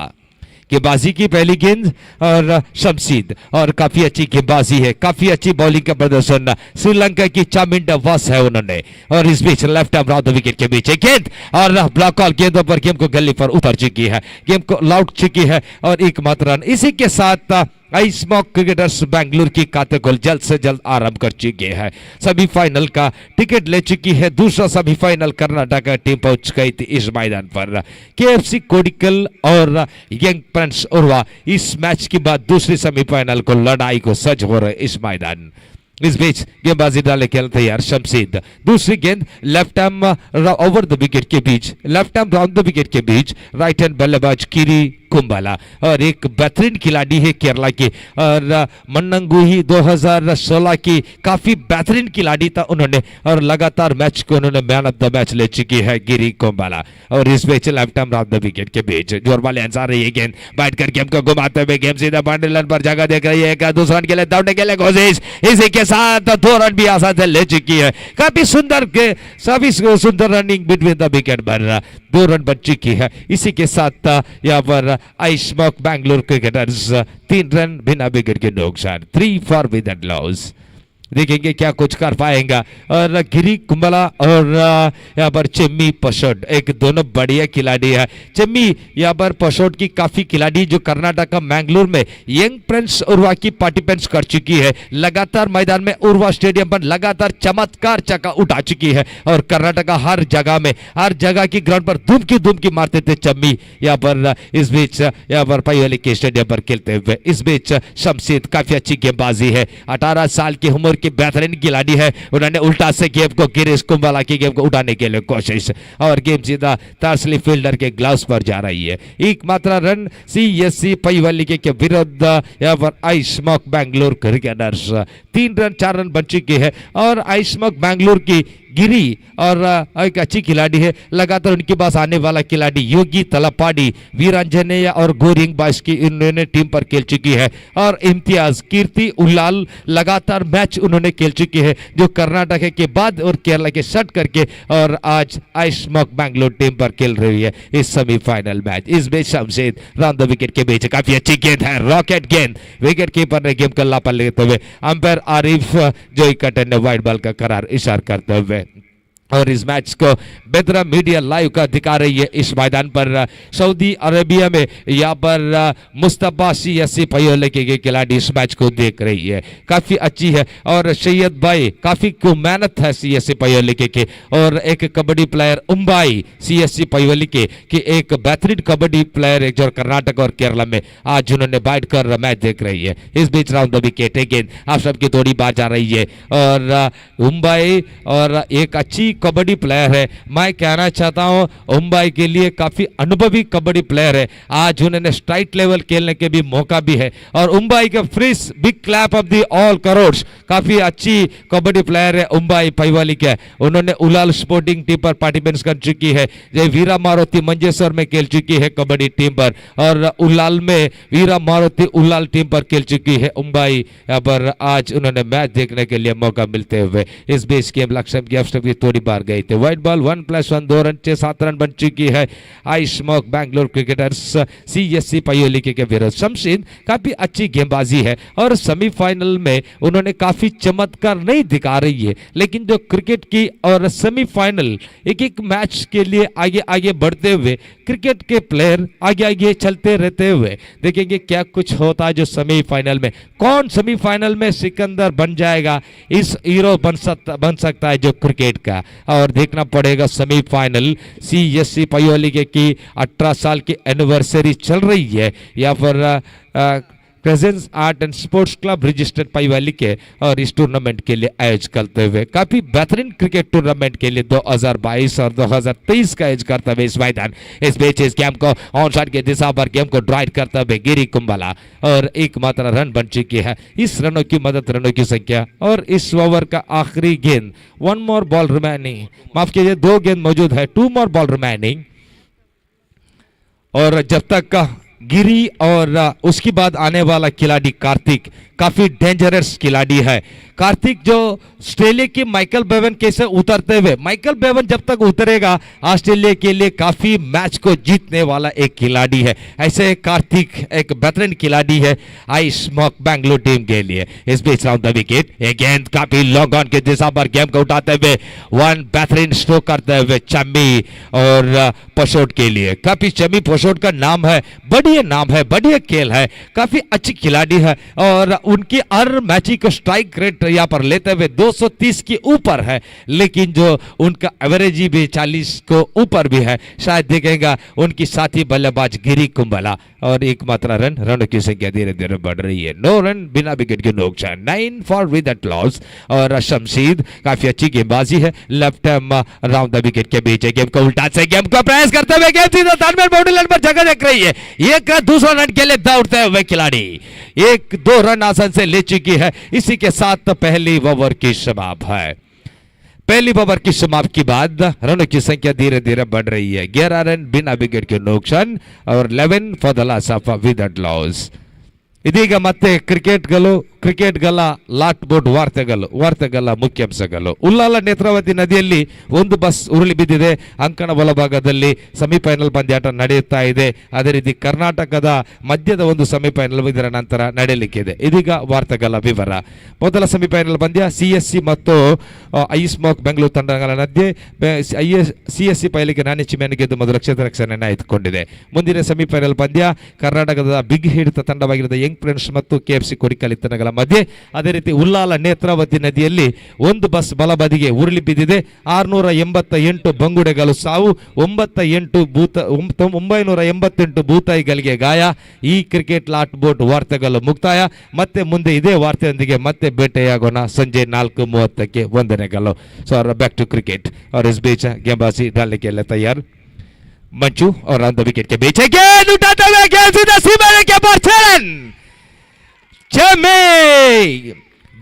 गेंदबाजी की पहली गेंद और शमशीद और काफी अच्छी गेंदबाजी है. काफी अच्छी बॉलिंग का प्रदर्शन श्रीलंका की चामिंडा वास है उन्होंने. और इस बीच left arm round the wicket के बीच गेंद और ब्लॉक कॉल गेंदों पर गेम को गली पर उतर चुकी है. गेम को लौट चुकी है और एकमात्र रन. इसी के साथ आइस्मोक क्रिकेटर्स बेंगलुरु की खाते को जल्द से जल्द आरंभ कर चुकी है. सेमीफाइनल का टिकट ले चुकी है. दूसरा सेमीफाइनल कर्नाटका टीम पहुंच गई थी इस मैदान पर. KFC कोडिकल और यंग प्रिंस उर्वा इस मैच के बाद दूसरी सेमीफाइनल को लड़ाई को सज हो रहे इस मैदान. इस बीच गेंदबाजी डाले खेल तैयार शमशीद. दूसरी गेंद left arm over the wicket के बीच left arm round the wicket के बीच राइट हैंड बल्लेबाज किरी कुंबला और एक बेहतरीन खिलाड़ी है केरला के और मन्नंगुही 2016 की काफी बेहतरीन खिलाड़ी था उन्होंने. और लगातार मैच को उन्होंने मैन ऑफ द मैच ले चुकी है गिरी कुंबला. और इस बीच left arm round the wicket के बीच जोर वाले आंसर रही है गेंद बैठ कर गेम को घुमाते हुए गेम सीधा बाउंड्री लाइन पर जगह देख रही है. दूसरा रन के लिए दौड़ने के लिए कोशिश. इसी के साथ 2 रन भी आसानी से ले चुकी है. काफी सुंदर के सभी सुंदर रनिंग बिटवीन द विकेट पर 2 रन बन चुकी है. इसी के साथ यहाँ पर आइस्मोक बेंगलुरु क्रिकेटर्स 3 रन बिना विकेट के नुकसान 3 फॉर विद लॉस. देखेंगे क्या कुछ कर पाएगा. और गिरी कुंबला और यहाँ पर चेम्मी पशोट एक दोनों बढ़िया खिलाड़ी है. चेम्मी यहाँ पर पशोट की काफी खिलाड़ी जो कर्नाटका मैंगलोर में यंग प्रिंस उर्वा की पार्टिसिपेंट्स कर चुकी है. लगातार मैदान में उर्वा स्टेडियम पर लगातार चमत्कार चक्का उठा चुकी है. और कर्नाटका हर जगह की ग्राउंड पर धूम की मारते थे चम्मी. यहाँ पर इस बीच यहाँ पर पाईवाली के स्टेडियम पर खेलते हुए. इस बीच शमशीद काफी अच्छी गेंदबाजी है. 18 साल की उम्र की बेहतरीन खिलाड़ी है. उन्होंने उल्टा से गेम को गिरीश कुंबला की गेम को उठाने के लिए कोशिश और गेम सीधा तारसली फील्डर के ग्लव्स पर जा रही है. एकमात्र रन CSC पाईवाली के विरुद्ध यहाँ पर आइस्मोक बेंगलुरु क्रिकेटर्स 3 रन 4 रन बन चुके हैं. और आइस्मोक बेंगलुरु की गिरी और एक अच्छी खिलाड़ी है. लगातार उनके पास आने वाला खिलाड़ी योगी तलपाड़ी वीरांजनेय और गोरिंग बाइस की इन्होंने टीम पर खेल चुकी है. और इम्तियाज कीर्ति उल्लाल लगातार मैच उन्होंने खेल चुकी है जो कर्नाटक के बाद और केरला के सट करके और आज आइस्मोक बेंगलुरु टीम पर खेल रही है इस सेमीफाइनल मैच. इस बीच शमशीद राउंड द विकेट के बीच काफी अच्छी गेंद है. रॉकेट गेंद विकेट कीपर ने गेम को लापा लेते हुए अंपायर आरिफ जो इकट्ठे ने वाइड बॉल का करार इशार करते हुए और इस मैच को बेदरा मीडिया लाइव का दिखा रही है इस मैदान पर सऊदी अरेबिया में। यहाँ पर मुस्तफा सीएससी पयोले के खिलाड़ी इस मैच को देख रही है, काफी अच्छी है। और सैयद भाई काफी मेहनत है सीएससी पयोले के और एक कबड्डी प्लेयर उम्बाई सीएससी पयोले के एक बेहतरीन कबड्डी प्लेयर है जो कर्नाटक और केरला में आज उन्होंने बैठ कर मैच देख रही है। इस बीच राउंड द विकेट अगेन आप सबकी थोड़ी बात जा रही है और उम्बाई और एक अच्छी कबड्डी प्लेयर है। मैं कहना चाहता हूं उम्बाई के लिए काफी अनुभवी कबड्डी प्लेयर है, आज उन्होंने स्ट्राइट लेवल खेलने के भी मौका भी है। और उम्बाई का फ्रिस big clap of the all crowds, काफी अच्छी कबड्डी प्लेयर है उम्बाई पैवाली के। उन्होंने उलाल स्पोर्टिंग टीम पर पार्टिसिपेंट कर चुकी है, जय वीरा मारुति मंजेश्वर में खेल चुकी है कबड्डी टीम पर और उलाल में वीरा मारुति उलाल टीम पर खेल चुकी है उम्बाई। यहाँ पर आज उन्होंने मैच देखने के लिए मौका मिलते हुए इस बीच गेम लक्ष्य की थोड़ी बार गई थे। वाइट बॉल 1+1 2 रन 6-7 रन बन चुकी है I smoke Bangalore cricketers CSC Payoli के विरुद्ध। शमशीद काफी अच्छी गेंदबाजी है और सेमीफाइनल में उन्होंने काफी चमत्कार नहीं दिखा रही है, लेकिन जो क्रिकेट की और सेमीफाइनल एक एक मैच के लिए आगे आगे बढ़ते हुए क्रिकेट के प्लेयर आगे आगे चलते रहते हुए देखेंगे क्या कुछ होता है। जो सेमीफाइनल में कौन सेमीफाइनल में सिकंदर बन जाएगा, इस हीरो बन सकता है जो क्रिकेट का। और देखना पड़ेगा सेमीफाइनल सीएससी पयोली की 18 साल की एनिवर्सरी चल रही है यहाँ पर presence art and sports club registered Paivali के और इस टूर्नामेंट के लिए आयोजन करते हुए काफी बेहतरीन क्रिकेट टूर्नामेंट के लिए 2022 और 2023 का आयोजन करते हुए इस मैदान इस बीच इस गेम को ऑन साइड के दिशा पर गेम को ड्राइव करते हुए गिरी कुंबला और एकमात्र रन बन चुकी है। इस रनों की मदद रनों की संख्या और इस ओवर का आखिरी गेंद 1 मोर बॉल रिमेनिंग, माफ कीजिए 2 गेंद मौजूद है, 2 मोर बॉल रिमेनिंग। और जब तक का गिरी और उसके बाद आने वाला खिलाड़ी कार्तिक काफी डेंजरस खिलाड़ी है। कार्तिक जो ऑस्ट्रेलिया के माइकल बेवन कैसे उतरते हुए, माइकल बेवन जब तक उतरेगा ऑस्ट्रेलिया के लिए काफी मैच को जीतने वाला एक खिलाड़ी है। ऐसे कार्तिक एक बेहतरीन खिलाड़ी है आई स्मोक बैंगलोर टीम के लिए। इस बीच राउंड द विकेट गेंद काफी लॉन्ग ऑन के दिशा पर गेम को उठाते हुए 1 बेहतरीन स्ट्रोक करते हुए चम्मी और पशोट के लिए। काफी चम्मी पशोट का नाम है, बढ़िया नाम है, बढ़िया खेल है, काफी अच्छी खिलाड़ी है और उनकी हर मैच को स्ट्राइक रेट यहाँ पर लेते हुए 230 के ऊपर है, लेकिन जो उनका एवरेज भी 40 को ऊपर भी है। शायद देखेगा उनकी साथी बल्लेबाज गिरी कुंबला और एकमात्र रन, रनों की संख्या धीरे धीरे बढ़ रही है। 9 रन बिना विकेट के नुकसान, 9 फॉर विद लॉस। और शमशीद काफी अच्छी गेंदबाजी है, लेफ्ट राउंड द विकेट के बीच गेम को उल्टा से गेम को प्रेस करते हुए गेम सीधा बाउंड्री लाइन पर जगह देख रही है। एक दूसरा रन के लिए दौड़ते हुए खिलाड़ी 1-2 रन आसान से ले चुकी है। इसी के साथ पहली ओवर की समाप्त है। पहली ओवर की समाप्ति के बाद रनों की संख्या धीरे धीरे बढ़ रही है। 11 रन बिना विकेट के नुकसान और 11 for the loss of with loss. ಇದೀಗ ಮತ್ತೆ ಕ್ರಿಕೆಟ್ಗಳ ಲಾಟ್ ಬೋಟ್ ವಾರ್ತೆಗಳ ಮುಖ್ಯಾಂಶಗಳು. ಉಲ್ಲಾಲ ನೇತ್ರಾವತಿ ನದಿಯಲ್ಲಿ ಒಂದು ಬಸ್ ಉರುಳಿ ಬಿದ್ದಿದೆ. ಅಂಕಣ ಬಲಭಾಗದಲ್ಲಿ ಸೆಮಿಫೈನಲ್ ಪಂದ್ಯಾಟ ನಡೆಯುತ್ತಾ ಇದೆ. ಅದೇ ರೀತಿ ಕರ್ನಾಟಕದ ಮಧ್ಯದ ಒಂದು ಸೆಮಿಫೈನಲ್ ಇದರ ನಂತರ ನಡೆಯಲಿಕ್ಕಿದೆ. ಇದೀಗ ವಾರ್ತೆಗಳ ವಿವರ. ಮೊದಲ ಸೆಮಿಫೈನಲ್ ಪಂದ್ಯ ಸಿಎಸ್ಸಿ ಮತ್ತು ಐಸ್ಮೋಕ್ ಬೆಂಗಳೂರು ತಂಡಗಳ ಮಧ್ಯೆ ಸಿಎಸ್ಸಿ ಪೈಲಿಗೆ ನಾಣ್ಯ ಗೆದ್ದು ಮೊದಲ ಕ್ಷೇತ್ರ ರಕ್ಷಣೆಯನ್ನು ಆಯ್ದುಕೊಂಡಿದೆ. ಮುಂದಿನ ಸೆಮಿಫೈನಲ್ ಪಂದ್ಯ ಕರ್ನಾಟಕದ ಬಿಗ್ ಹಿಡಿತ ತಂಡವಾಗಿರುವ ಯಂಗ್ ಫ್ರೆಂಡ್ಸ್ ಮತ್ತು ಕೆಎಫ್ಸಿ ಕೊರಿಕಲ್ ತಂಡಗಳ ಮಧ್ಯೆ. ಅದೇ ರೀತಿ ಉಲ್ಲಾಲ ನೇತ್ರಾವತಿ ನದಿಯಲ್ಲಿ ಒಂದು ಬಸ್ ಬಲಬದಿಗೆ ಉರುಳಿ ಬಿದ್ದಿದೆ. 688 ಬಂಗುಡೆಗಳು ಸಾವು, 988 ಭೂತಾಯಿಗಳಿಗೆ ಗಾಯ. ಈ ಕ್ರಿಕೆಟ್ ಲಾಟ್ ಬೋಟ್ ವಾರ್ತೆಗಳು ಮುಕ್ತಾಯ. ಮತ್ತೆ ಮುಂದೆ ಇದೇ ವಾರ್ತೆಯೊಂದಿಗೆ ಮತ್ತೆ ಭೇಟಿಯಾಗೋಣ ಸಂಜೆ 4:30 ವಂದನೆಗಳು. ಸೊ ಬ್ಯಾಕ್ ಟು ಕ್ರಿಕೆಟ್ और इस बीच गेंदबाजी डालने के लिए तैयार मंचू और ऑन द विकेट के बीच गेंद उठाते हुए गेंद सीधा सीमारे के पार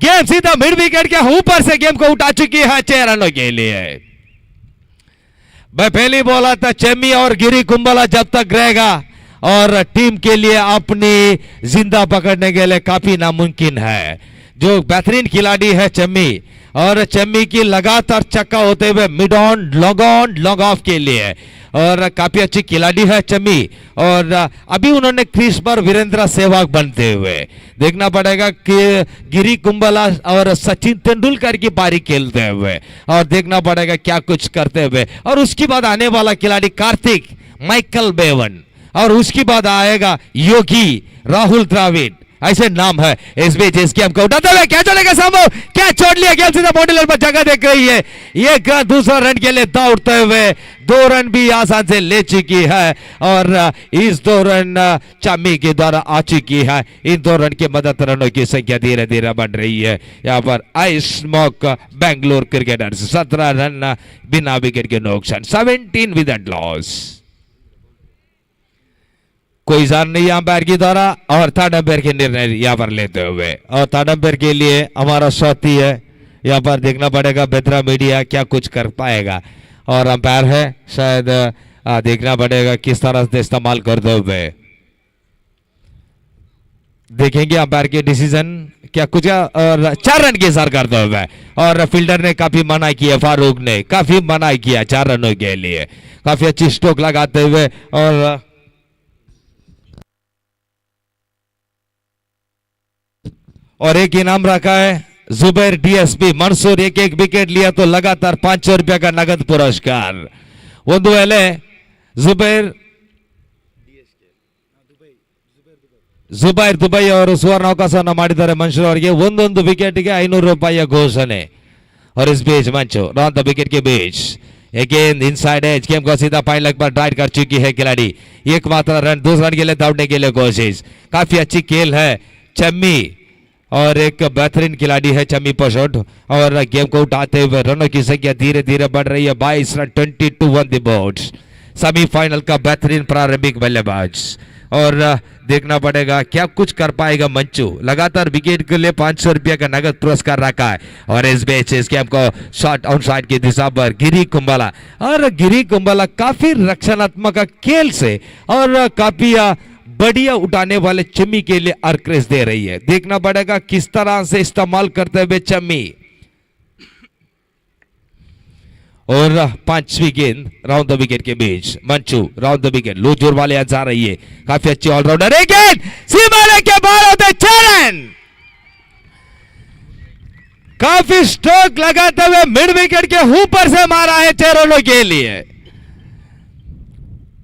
गेंद सीधा मिड विकेट के ऊपर से गेम को उठा चुकी है 6 रनों के लिए। मैं पहले बोला था चेमी और गिरी कुंबला जब तक रहेगा और टीम के लिए अपनी जिंदा पकड़ने के लिए काफी नामुमकिन है। जो बेहतरीन खिलाड़ी है चेमी और चम्मी की लगातार चक्का होते हुए मिड ऑन लॉन्ग ऑफ के लिए, और काफी अच्छी खिलाड़ी है चम्मी। और अभी उन्होंने क्रीज पर वीरेंद्र सहवाग बनते हुए देखना पड़ेगा कि गिरी कुंबला और सचिन तेंदुलकर की पारी खेलते हुए, और देखना पड़ेगा क्या कुछ करते हुए। और उसके बाद आने वाला खिलाड़ी कार्तिक माइकल बेवन, और उसके बाद आएगा योगी राहुल द्राविड, ऐसे नाम है। इस बीच इस गेम को उठाते हुए क्या चलेगा सामो, क्या छोड़ लिया गेम, सीधा बॉडी पर जगह देख रही है। एक दूसरा रन के लिए दौड़ते हुए 2 रन भी आसान से ले चुकी है, और इस 2 रन चम्मी के द्वारा आ चुकी है। इन 2 रन की मदद रनों की संख्या धीरे धीरे बढ़ रही है। यहाँ पर ice smoke Bangalore cricketers 17 run बिना विकेट के नुकसान, 17 विद लॉस। कोई जान नहीं अंपायर की द्वारा, और थर्ड अंपायर के निर्णय यहाँ पर लेते हुए, और थर्ड अंपायर के लिए हमारा साथी है यहाँ पर, देखना पड़ेगा बेद्रा मीडिया क्या कुछ कर पाएगा। और अंपायर है शायद देखना पड़ेगा किस तरह से इस्तेमाल करते हुए, देखेंगे अंपायर के डिसीजन क्या कुछ। और 4 रन के सार करते हुए, और फील्डर ने काफी मना किया, फारूक ने काफी मना किया 4 रनों के लिए, काफी अच्छी स्ट्रोक लगाते हुए। और एक इनाम रखा है जुबैर डीएसपी मंसूर, एक विकेट लिया तो लगातार 500 रुपया का नगद पुरस्कार। ಒಂದು ವೇಳೆ ಜುಬೈರ್ ದುಬೈ ಅವರು ಸುವರ್ಣ ಅವಕಾಶವನ್ನು ಮಾಡಿದ್ದಾರೆ ಮನ್ಸೂರ್ ಅವರಿಗೆ, ಒಂದೊಂದು ವಿಕೆಟ್ಗೆ 500 ರೂಪಾಯಿಯ ಘೋಷಣೆ। और इस बीच मंचो रॉन द विकेट के बीच अगेन इनसाइड एज, गेम को सीधा पाइन लेग पर ड्राइव कर चुकी है खिलाड़ी। एकमात्र रन, 2 रन के लिए दौड़ने के लिए कोशिश, काफी अच्छी खेल है चम्मी, और एक बेहतरीन खिलाड़ी है चम्मी पशोट। और गेम को उठाते हुए रनों की संख्या धीरे धीरे बढ़ रही है, 22 run 22 on the board. Semifinal का बेहतरीन प्रारंभिक बल्लेबाज, और देखना पड़ेगा क्या कुछ कर पाएगा मंचू। लगातार विकेट के लिए 500 रुपया का नगद पुरस्कार रखा है। और इस बीच इस गेम को शॉट ऑन साइड की दिशा पर गिरी कुंबला, और गिरी कुंबला काफी रक्षणात्मक खेल से और काफी बढ़िया उठाने वाले चम्मी के लिए अर्क्रेस दे रही है। देखना पड़ेगा किस तरह से इस्तेमाल करते हुए चम्मी। और 5वीं गेंद राउंड द विकेट के बीच, मंचू राउंड द विकेट, लो जोर वाले जा रही है, काफी अच्छी ऑलराउंडर, एक गेंद सीमा के बाहर होते 6 रन, काफी स्ट्रोक लगाते हुए मिड विकेट के ऊपर से मारा है 6 रनों के लिए,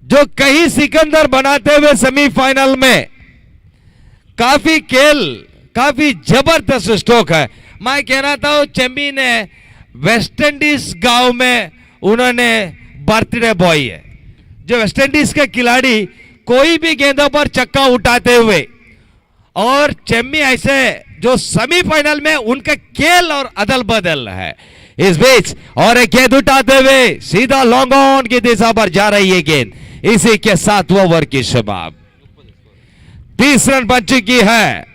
जो कहीं सिकंदर बनाते हुए सेमीफाइनल में काफी खेल, काफी जबरदस्त स्ट्रोक है। मैं कहना था चम्मी ने वेस्ट इंडीज गांव में उन्होंने बर्थडे बॉय है, जो वेस्ट इंडीज के खिलाड़ी कोई भी गेंदों पर चक्का उठाते हुए, और चम्मी ऐसे जो सेमीफाइनल में उनका खेल और अदल बदल है। इस बीच और एक गेंद उठाते हुए सीधा लॉन्ग ऑन की दिशा पर जा रही है गेंद, इसी के 7 ओवर की शुरुआत। 30 रन बन चुकी है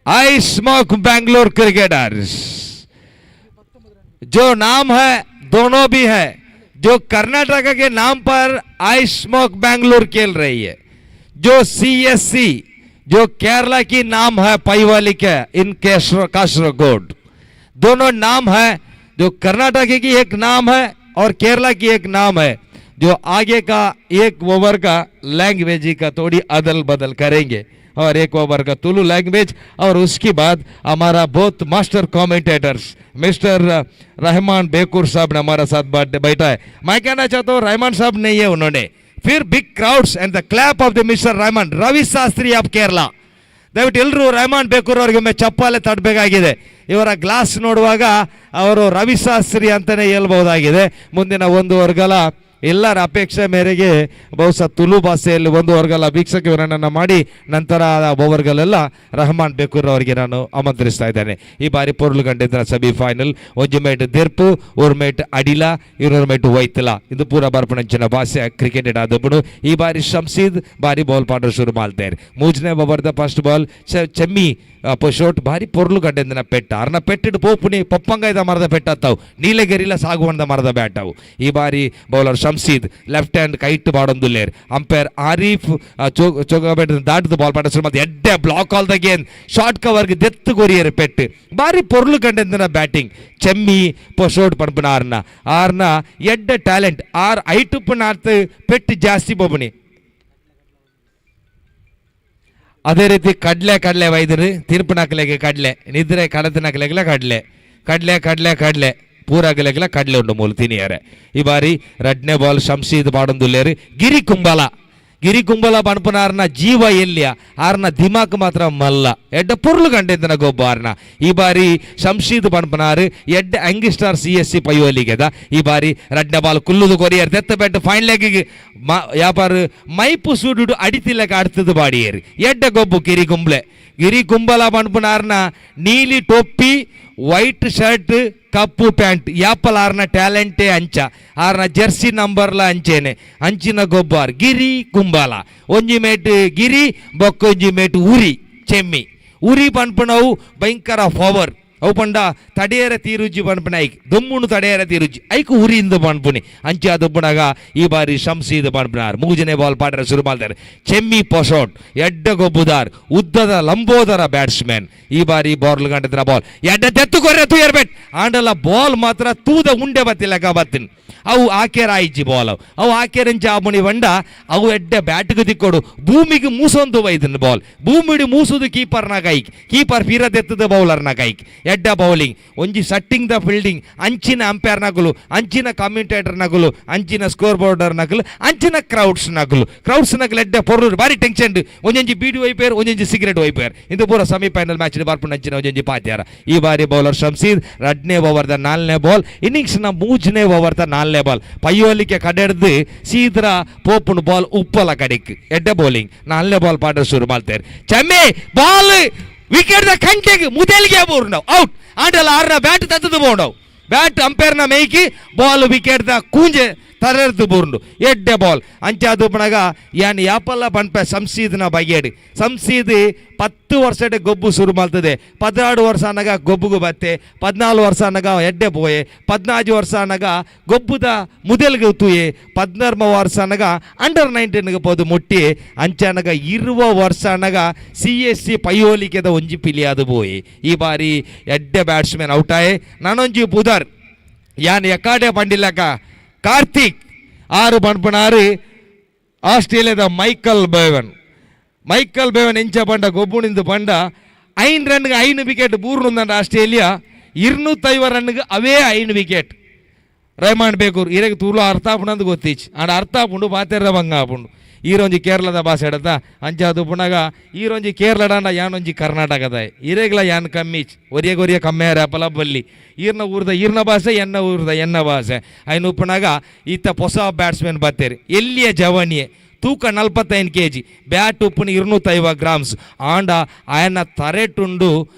आइस स्मोक बैंगलोर क्रिकेटर्स। जो नाम है दोनों भी है, जो कर्नाटका के नाम पर आइस स्मोक बैंगलोर खेल रही है, जो सीएससी जो केरला की नाम है पाईवाली के इन कासरगोड, दोनों नाम है, जो कर्नाटक की एक नाम है और केरला की एक नाम है, जो आगे का 1 ओवर का लैंग्वेज का थोड़ी अदल बदल करेंगे, और 1 ओवर का तुलु लैंग्वेज। और उसके बाद हमारा बहुत मास्टर कमेंटेटर्स मिस्टर रहमान बेकुर साहब ने हमारा साथ बैठा है। मैं कहना चाहता हूँ रहमान साहब नहीं है उन्होंने, फिर big crowds and the clap of the mister Rahman Ravi Shastri of Kerala. ದಯವಿಟ್ಟು ಎಲ್ಲರೂ ರೆಹಮಾನ್ ಬೇಕೂರ್ ಅವರಿಗೆ ಒಮ್ಮೆ ಚಪ್ಪಾಳೆ ತಟ್ಟಬೇಕಾಗಿದೆ. ಇವರ ಗ್ಲಾಸ್ ನೋಡುವಾಗ ಅವರು ರವಿ ಶಾಸ್ತ್ರಿ ಅಂತಾನೆ ಹೇಳ್ಬಹುದಾಗಿದೆ. ಮುಂದಿನ 1 ಓವರ್ಗಳ ಎಲ್ಲರ ಅಪೇಕ್ಷೆ ಮೇರೆಗೆ ಬಹುಶಃ ತುಳು ಭಾಷೆಯಲ್ಲಿ 1 ಓವರ್ಗಳ ವೀಕ್ಷಕ ವಿವರಣೆಯನ್ನು ಮಾಡಿ ನಂತರ ಓವರ್ಗಳೆಲ್ಲ ರಹಮಾನ್ ಬೇಕೂರ್ ಅವರಿಗೆ ನಾನು ಆಮಂತ್ರಿಸ್ತಾ ಇದ್ದೇನೆ. ಈ ಬಾರಿ ಪೊರ್ಲು ಕಂಡಿದ್ದ ಸೆಮಿಫೈನಲ್ ಒಂಜುಮೇಟ್ ದೆರ್ಪು ಓರ್ಮೇಟ್ ಅಡಿಲ ಇರೋರ್ಮೇಟ್ ವೈತಲ ಇದು ಪೂರ ಬರ್ಪಣಂಚಿನ ಭಾಷೆ ಕ್ರಿಕೆಟ್ ಆದಬ್ಬುಡು. ಈ ಬಾರಿ ಶಂಸೀದ್ ಬಾರಿ ಬಾಲ್ ಪಾಡರ್ ಶುರು ಮಾಡ್ತಾರೆ. ಮೂಜನೇ ಓವರ್ದ ಫಸ್ಟ್ ಬಾಲ್ ಚೆಮ್ಮಿ ಪಶೋಟ್ ಭಾರಿ ಪೊರ್ಲು ಕಂಡಿದ್ದ ಪೆಟ್ಟ ಅರ್ನ ಪೆಟ್ಟಿಡು ಪೋಪುನಿ ಪಪ್ಪಂಗ ಇದ ಮರದ ಪೆಟ್ಟ ಅತ್ತಾವು ನೀಲಗಿರಿಲ ಸಾಗುವಣದ ಮರದ ಬ್ಯಾಟ್ ಅವು. ಈ ಬಾರಿ ಬೌಲರ್ ಶಂಸೀದ್ ಲೆಫ್ಟ್ ಹ್ಯಾಂಡ್ ಕೈಟ್ ಬಾಡೊಂದುಲ್ಲೇರ್ ಅಂಪೈರ್ ಆರೀಫ್ ಚೋಗಬೇಟ್ ದಾಟದ ಬಾಲ್ ಪಾಡ ಶುರು ಮತ್ತೆ ಎಡ್ಡೆ block all the game short ಕವರ್ಗೆ ದೆತ್ತು ಕೊರಿಯರ್ ಪೆಟ್ಟು ಬಾರಿ ಪೊರ್ಲು ಕಂಡೆಂದಿನ ಬ್ಯಾಟಿಂಗ್ ಚೆಮ್ಮಿ ಪೊಶೋಟ್ ಪಂಪನ ಆರ್ನ ಎಡ್ಡೆ ಟ್ಯಾಲೆಂಟ್ ಆರ್ ಐಟುಪ್ಪನ ಆರ್ತ್ ಪೆಟ್ಟು ಜಾಸ್ತಿ ಬೋಬಣಿ ಅದೇ ರೀತಿ ಕಡ್ಲೆ ವೈದ್ಯರು ತಿರುಪು ನಾಕಲೆಗೆ ಕಡ್ಲೆ ನಿದ್ರೆ ಕಡತ ನಾಕಲೆಗೆಲ್ಲ ಕಡ್ಲೆ ಪೂರಾಗಲೆಗೆಲ್ಲ ಕಡ್ಲೆ ಉಂಡು ಮೂಲ ತಿನಿಯಾರೆ ಈ ಬಾರಿ ರಡ್ನೆ ಬಾಲ್ ಶಂಶೀದ್ ಬಾಡೊಂದುಲ್ಲೇರು ಗಿರಿ ಕುಂಬಲ ಪಣಪನಾರ್ನ ಜೀವ ಎಲ್ಲಿಯ ಆರ್ನ ದಿಮಾಕ್ ಮಾತ್ರ ಮಲ್ಲ ಎಡ್ಡ ಪುರ್ಲು ಗಂಟೆಂದನ ಗೊಬ್ಬ ಆರ್ನ ಈ ಬಾರಿ ಶಂಶೀದ್ ಪಣಪನಾರ್ ಎಡ್ಡ ಯಂಗ್ಸ್ಟಾರ್ CSC ಪೈಯೋಲಿಗೆದ ಈ ಬಾರಿ ರಡ್ನೆ ಬಾಲ್ ಕುಲ್ಲುದು ಕೊರಿಯರ್ ತೆತ್ತ ಬೆಟ್ಟ ಫೈನ್ ಲೆಗ್ ಯಾಪಾರು ಮೈಪು ಸೂಡು ಅಡಿತಿಲ್ಲಕ ಆಡ್ತದ ಬಾಡಿಯೇರಿ ಎಡ್ಡ ಗೊಬ್ಬು ಗಿರಿ ಕುಂಬಲ ಪಣಪನಾರ್ನ ನೀಲಿ ಟೊಪ್ಪಿ ವೈಟ್ ಶರ್ಟ್ ಕಪ್ಪು ಪ್ಯಾಂಟ್ ಯಾಪಲ್ ಆರ್ನ ಟ್ಯಾಲೆಂಟೇ ಅಂಚ ಆರ್ನ ಜೆರ್ಸಿ ನಂಬರ್ಲ ಅಂಚೇನೆ ಅಂಚಿನ ಗೊಬ್ಬಾರ್ ಗಿರಿ ಕುಂಬಾಲ ಒಂಜಿ ಮೇಟ್ ಗಿರಿ ಬೊಕ್ಕೊಂಜಿ ಮೇಟ್ ಉರಿ ಚೆಮ್ಮಿ ಉರಿ ಪನ್ಪಣವು ಭಯಂಕರ ಪವರ್ ಅವು ಪಂಡ ತಡೆಯರ ತೀರುಜಿ ಪನ್ಪನ ಐಕ್ ದೊಮ್ಮುಣು ತಡೆಯರ ತೀರುಜಿ ಐಕ್ ಉರಿಯಿಂದ ಪನ್ಪುನಿ ಅಂಚೆ ಅದೊಬ್ಬನಾಗ ಈ ಬಾರಿ ಶಂಸೀದ್ ಪನ್ಪನಾರ್ ಮೂಜನೆ ಬಾಲ್ ಪಾಡ್ರೆ ಶುರು ಮಾಡ್ತಾರೆ ಚೆಮ್ಮಿ ಪೊಶೋಟ್ ಎಡ್ಡ ಗೊಬ್ಬುದಾರ್ ಉದ್ದದ ಲಂಬೋದರ ಬ್ಯಾಟ್ಸ್ಮನ್ ಈ ಬಾರಿ ಬಾಲ್ ಗಂಟದ್ರ ಬಾಲ್ ಎಡ್ಡ ತೆತ್ತು ಕೊರ್ರೆ ತೂಯರ್ಬೇಟ್ ಆಂಡಲ ಬಾಲ್ ಮಾತ್ರ ತೂದ ಉಂಡೆ ಬತ್ತಿಲ್ಲಕ ಬತ್ತಿನ ಅವು ಆಕೆರ ಆಯ್ಜಿ ಬಾಲ್ ಅವು ಆಕೆರಂಚ ಆಬುಣಿ ಬಂಡ ಅವು ಎಡ್ಡೆ ಬ್ಯಾಟ್ಗೆ ತಿಕ್ಕೋಡು ಭೂಮಿಗೆ ಮೂಸೊಂದು ವೈದನ್ ಬಾಲ್ ಭೂಮಿಡಿ ಮೂಸುದು ಕೀಪರ್ನ ಕೈಕ್ ಕೀಪರ್ ಫಿರದೆತ್ತದ ಬೌಲರ್ನ ಕೈಕ್ ಎಡ್ಡ ಬೌಲಿಂಗ್ ಒಂಜಿ ಸಟ್ಟಿಂಗ್ ದ ಫೀಲ್ಡಿಂಗ್ ಅಂಚಿನ ಅಂಪೈರ್ ನಗಲು ಅಂಚಿನ ಕಾಮೆಂಟೇಟರ್ ನಗಲು ಅಂಚಿನ ಸ್ಕೋರ್ ಬೋರ್ಡರ್ ನಗಲು ಅಂಚಿನ ಕ್ರೌಡ್ಸ್ ನಗಲು ಎಡ್ಡ ಪೊರ್ರು ಬಾರಿ ಟೆನ್ಷನ್ ಒಂಜೊಂಜಿ ಬೀಡಿ ವೈಪೇರ್ ಒಂಜೊಂಜಿ ಸಿಗರೇಟ್ ವೈಪೇರ್ ಇದು ಪೂರ ಸೆಮಿಫೈನಲ್ ಮ್ಯಾಚ್ ಬಾರ್ಪುಂಡು ಅಂಚಿನ ಒಂಜೊಂಜಿ ಪಾತ್ಯಾರ ಈ ಬಾರಿ ಬೌಲರ್ ಶಂಸೀದ್ ರಡ್ನೇ ಓವರ್ದ 4ನೇ ಬಾಲ್ ಇನ್ನಿಂಗ್ಸ್ನ 3ನೇ ಓವರ್ದ 4ನೇ ಬಾಲ್ ಪೈಯೋಲಿಕೆ ಕಡೆಡ್ದು ಸೀದ್ರ ಪೋಪುಣು ಬಾಲ್ ಉಪ್ಪಲ ಕಡೆಕ್ ಎಡ್ಡ ಬೌಲಿಂಗ್ 4ನೇ ಬಾಲ್ ಪಾಡ್ರೆ ಶುರು ಮಾಡ್ತಾರೆ ಚೆಮ್ಮೆ ಬಾಲ್ ವಿಕೆಟ್ ದ ಕಂಟೆಗೆ ಮುದೆಲ್ಗೆ ಬೋರ್ನವ್ ಔಟ್ ಆಂಡಲ ಆರ್ನ ಬ್ಯಾಟ್ ತತ್ತದು ಬೋಂಡವ್ ಬ್ಯಾಟ್ ಅಂಪೈರ್ನ ಮೇಯ್ಕಿ ಬಾಲ್ ವಿಕೆಟ್ ದ ಕೂಂಜೆ ತರರ್ದು ಬೋರ್ಂಡು ಎಡ್ಡೆ ಬಾಲ್ ಅಂಚೆ ಅದು ಪಣಗ ಯಾನ್ ಯಾಪಲ್ಲ ಪನ್ಪೆ ಶಂಸೀದ್ನ ಬಗೆಡ್ ಶಂಸೀದ್ 10 ವರ್ಷದ ಗೊಬ್ಬು ಶುರು ಮಾಡ್ತದೆ 16 ವರ್ಷ ಅನ್ನಗ ಗೊಬ್ಬುಗು ಬತ್ತೆ 14 ವರ್ಷ ಅನ್ನಗ ಎಡ್ಡೆ ಪೋಯೆ 14 ವರ್ಷ ಅನ್ನಗ ಗೊಬ್ಬುದ ಮುದೆಲ್ಗೆ ತೂಯೆ 16 ವರ್ಷ ಅನ್ನಗ ಅಂಡರ್ 19ಗೆ ಪೋದು ಮುಟ್ಟಿ ಅಂಚೆ ಅನ್ನಗ 20 ವರ್ಷ ಅನ್ನಗ CSC ಪೈಯೋಲಿಕೆದ ಒಂಜಿ ಪಿಲಿಯಾದು ಪೋಯಿ ಈ ಬಾರಿ ಎಡ್ಡೆ ಬ್ಯಾಟ್ಸ್ಮನ್ ಔಟಾಯೆ ನಾನೊಂಜಿ ಪುದರ್ ಯಾನ್ ಎಕಾಡೆ ಪಂಡಿಲ್ಲಕ ಕಾರ್ತಿಕ್ 6 ಪನ್ಪನಾರು ಆಸ್ಟ್ರೇಲಿಯಾದ ಮೈಕಲ್ ಬೇವನ್ ಎಂಚ ಪಂಡ ಗೊಬ್ಬುಣಿಂದು ಪಂಡ 5 ರನ್ಗೆ 5 ವಿಕೆಟ್ ಬೂರ್ನುಂದಂಡ ಆಸ್ಟ್ರೇಲಿಯಾ 250 ರನ್ಗೆ ಅವೇ 5 ವಿಕೆಟ್ ರೈಮಾಂಡ್ ಬೇಕೂರ್ ಇರೆಗೆ ತೂಲು ಅರ್ಥ ಆಪುಂಡು ಗೊತ್ತಿಚ್ಚು ಆಂಡ ಅರ್ಥ ಆಪುಂಡು ಮಾತೆರ್ರ ಬಂಗ ಆಪುಂಡು ಈರೊಂಜಿ ಕೇರಳದ ಭಾಷೆ ಎಡತ ಅಂಚಾದು ಪುನಗ ಈರೊಂಜಿ ಕೇರಳಡ ಯಾನೊಂಜಿ ಕರ್ನಾಟಕದ ಇರೆಗ್ಲ ಯಾನ್ ಕಮ್ಮಿಚ್ ಒರಿಯ ಕಮ್ಮೆಯಾರ ಪಲ ಬಲ್ಲಿ ಈರ್ನ ಊರ್ದ ಈರ್ನ ಭಾಷೆ ಎನ್ನ ಭಾಷೆ ಐನು ಪುನಗ ಈತ ಹೊಸ ಬ್ಯಾಟ್ಸ್ಮನ್ ಬತ್ತೇರಿ ಎಲ್ಲಿಯ ಜವಾನಿಯೇ ತೂಕ 45 kg ಬ್ಯಾಟ್ ಉಪ್ಪುನ 250 ಗ್ರಾಮ್ಸ್ ಆಂಡ ಆಯನ ತರೆಟುಂಡು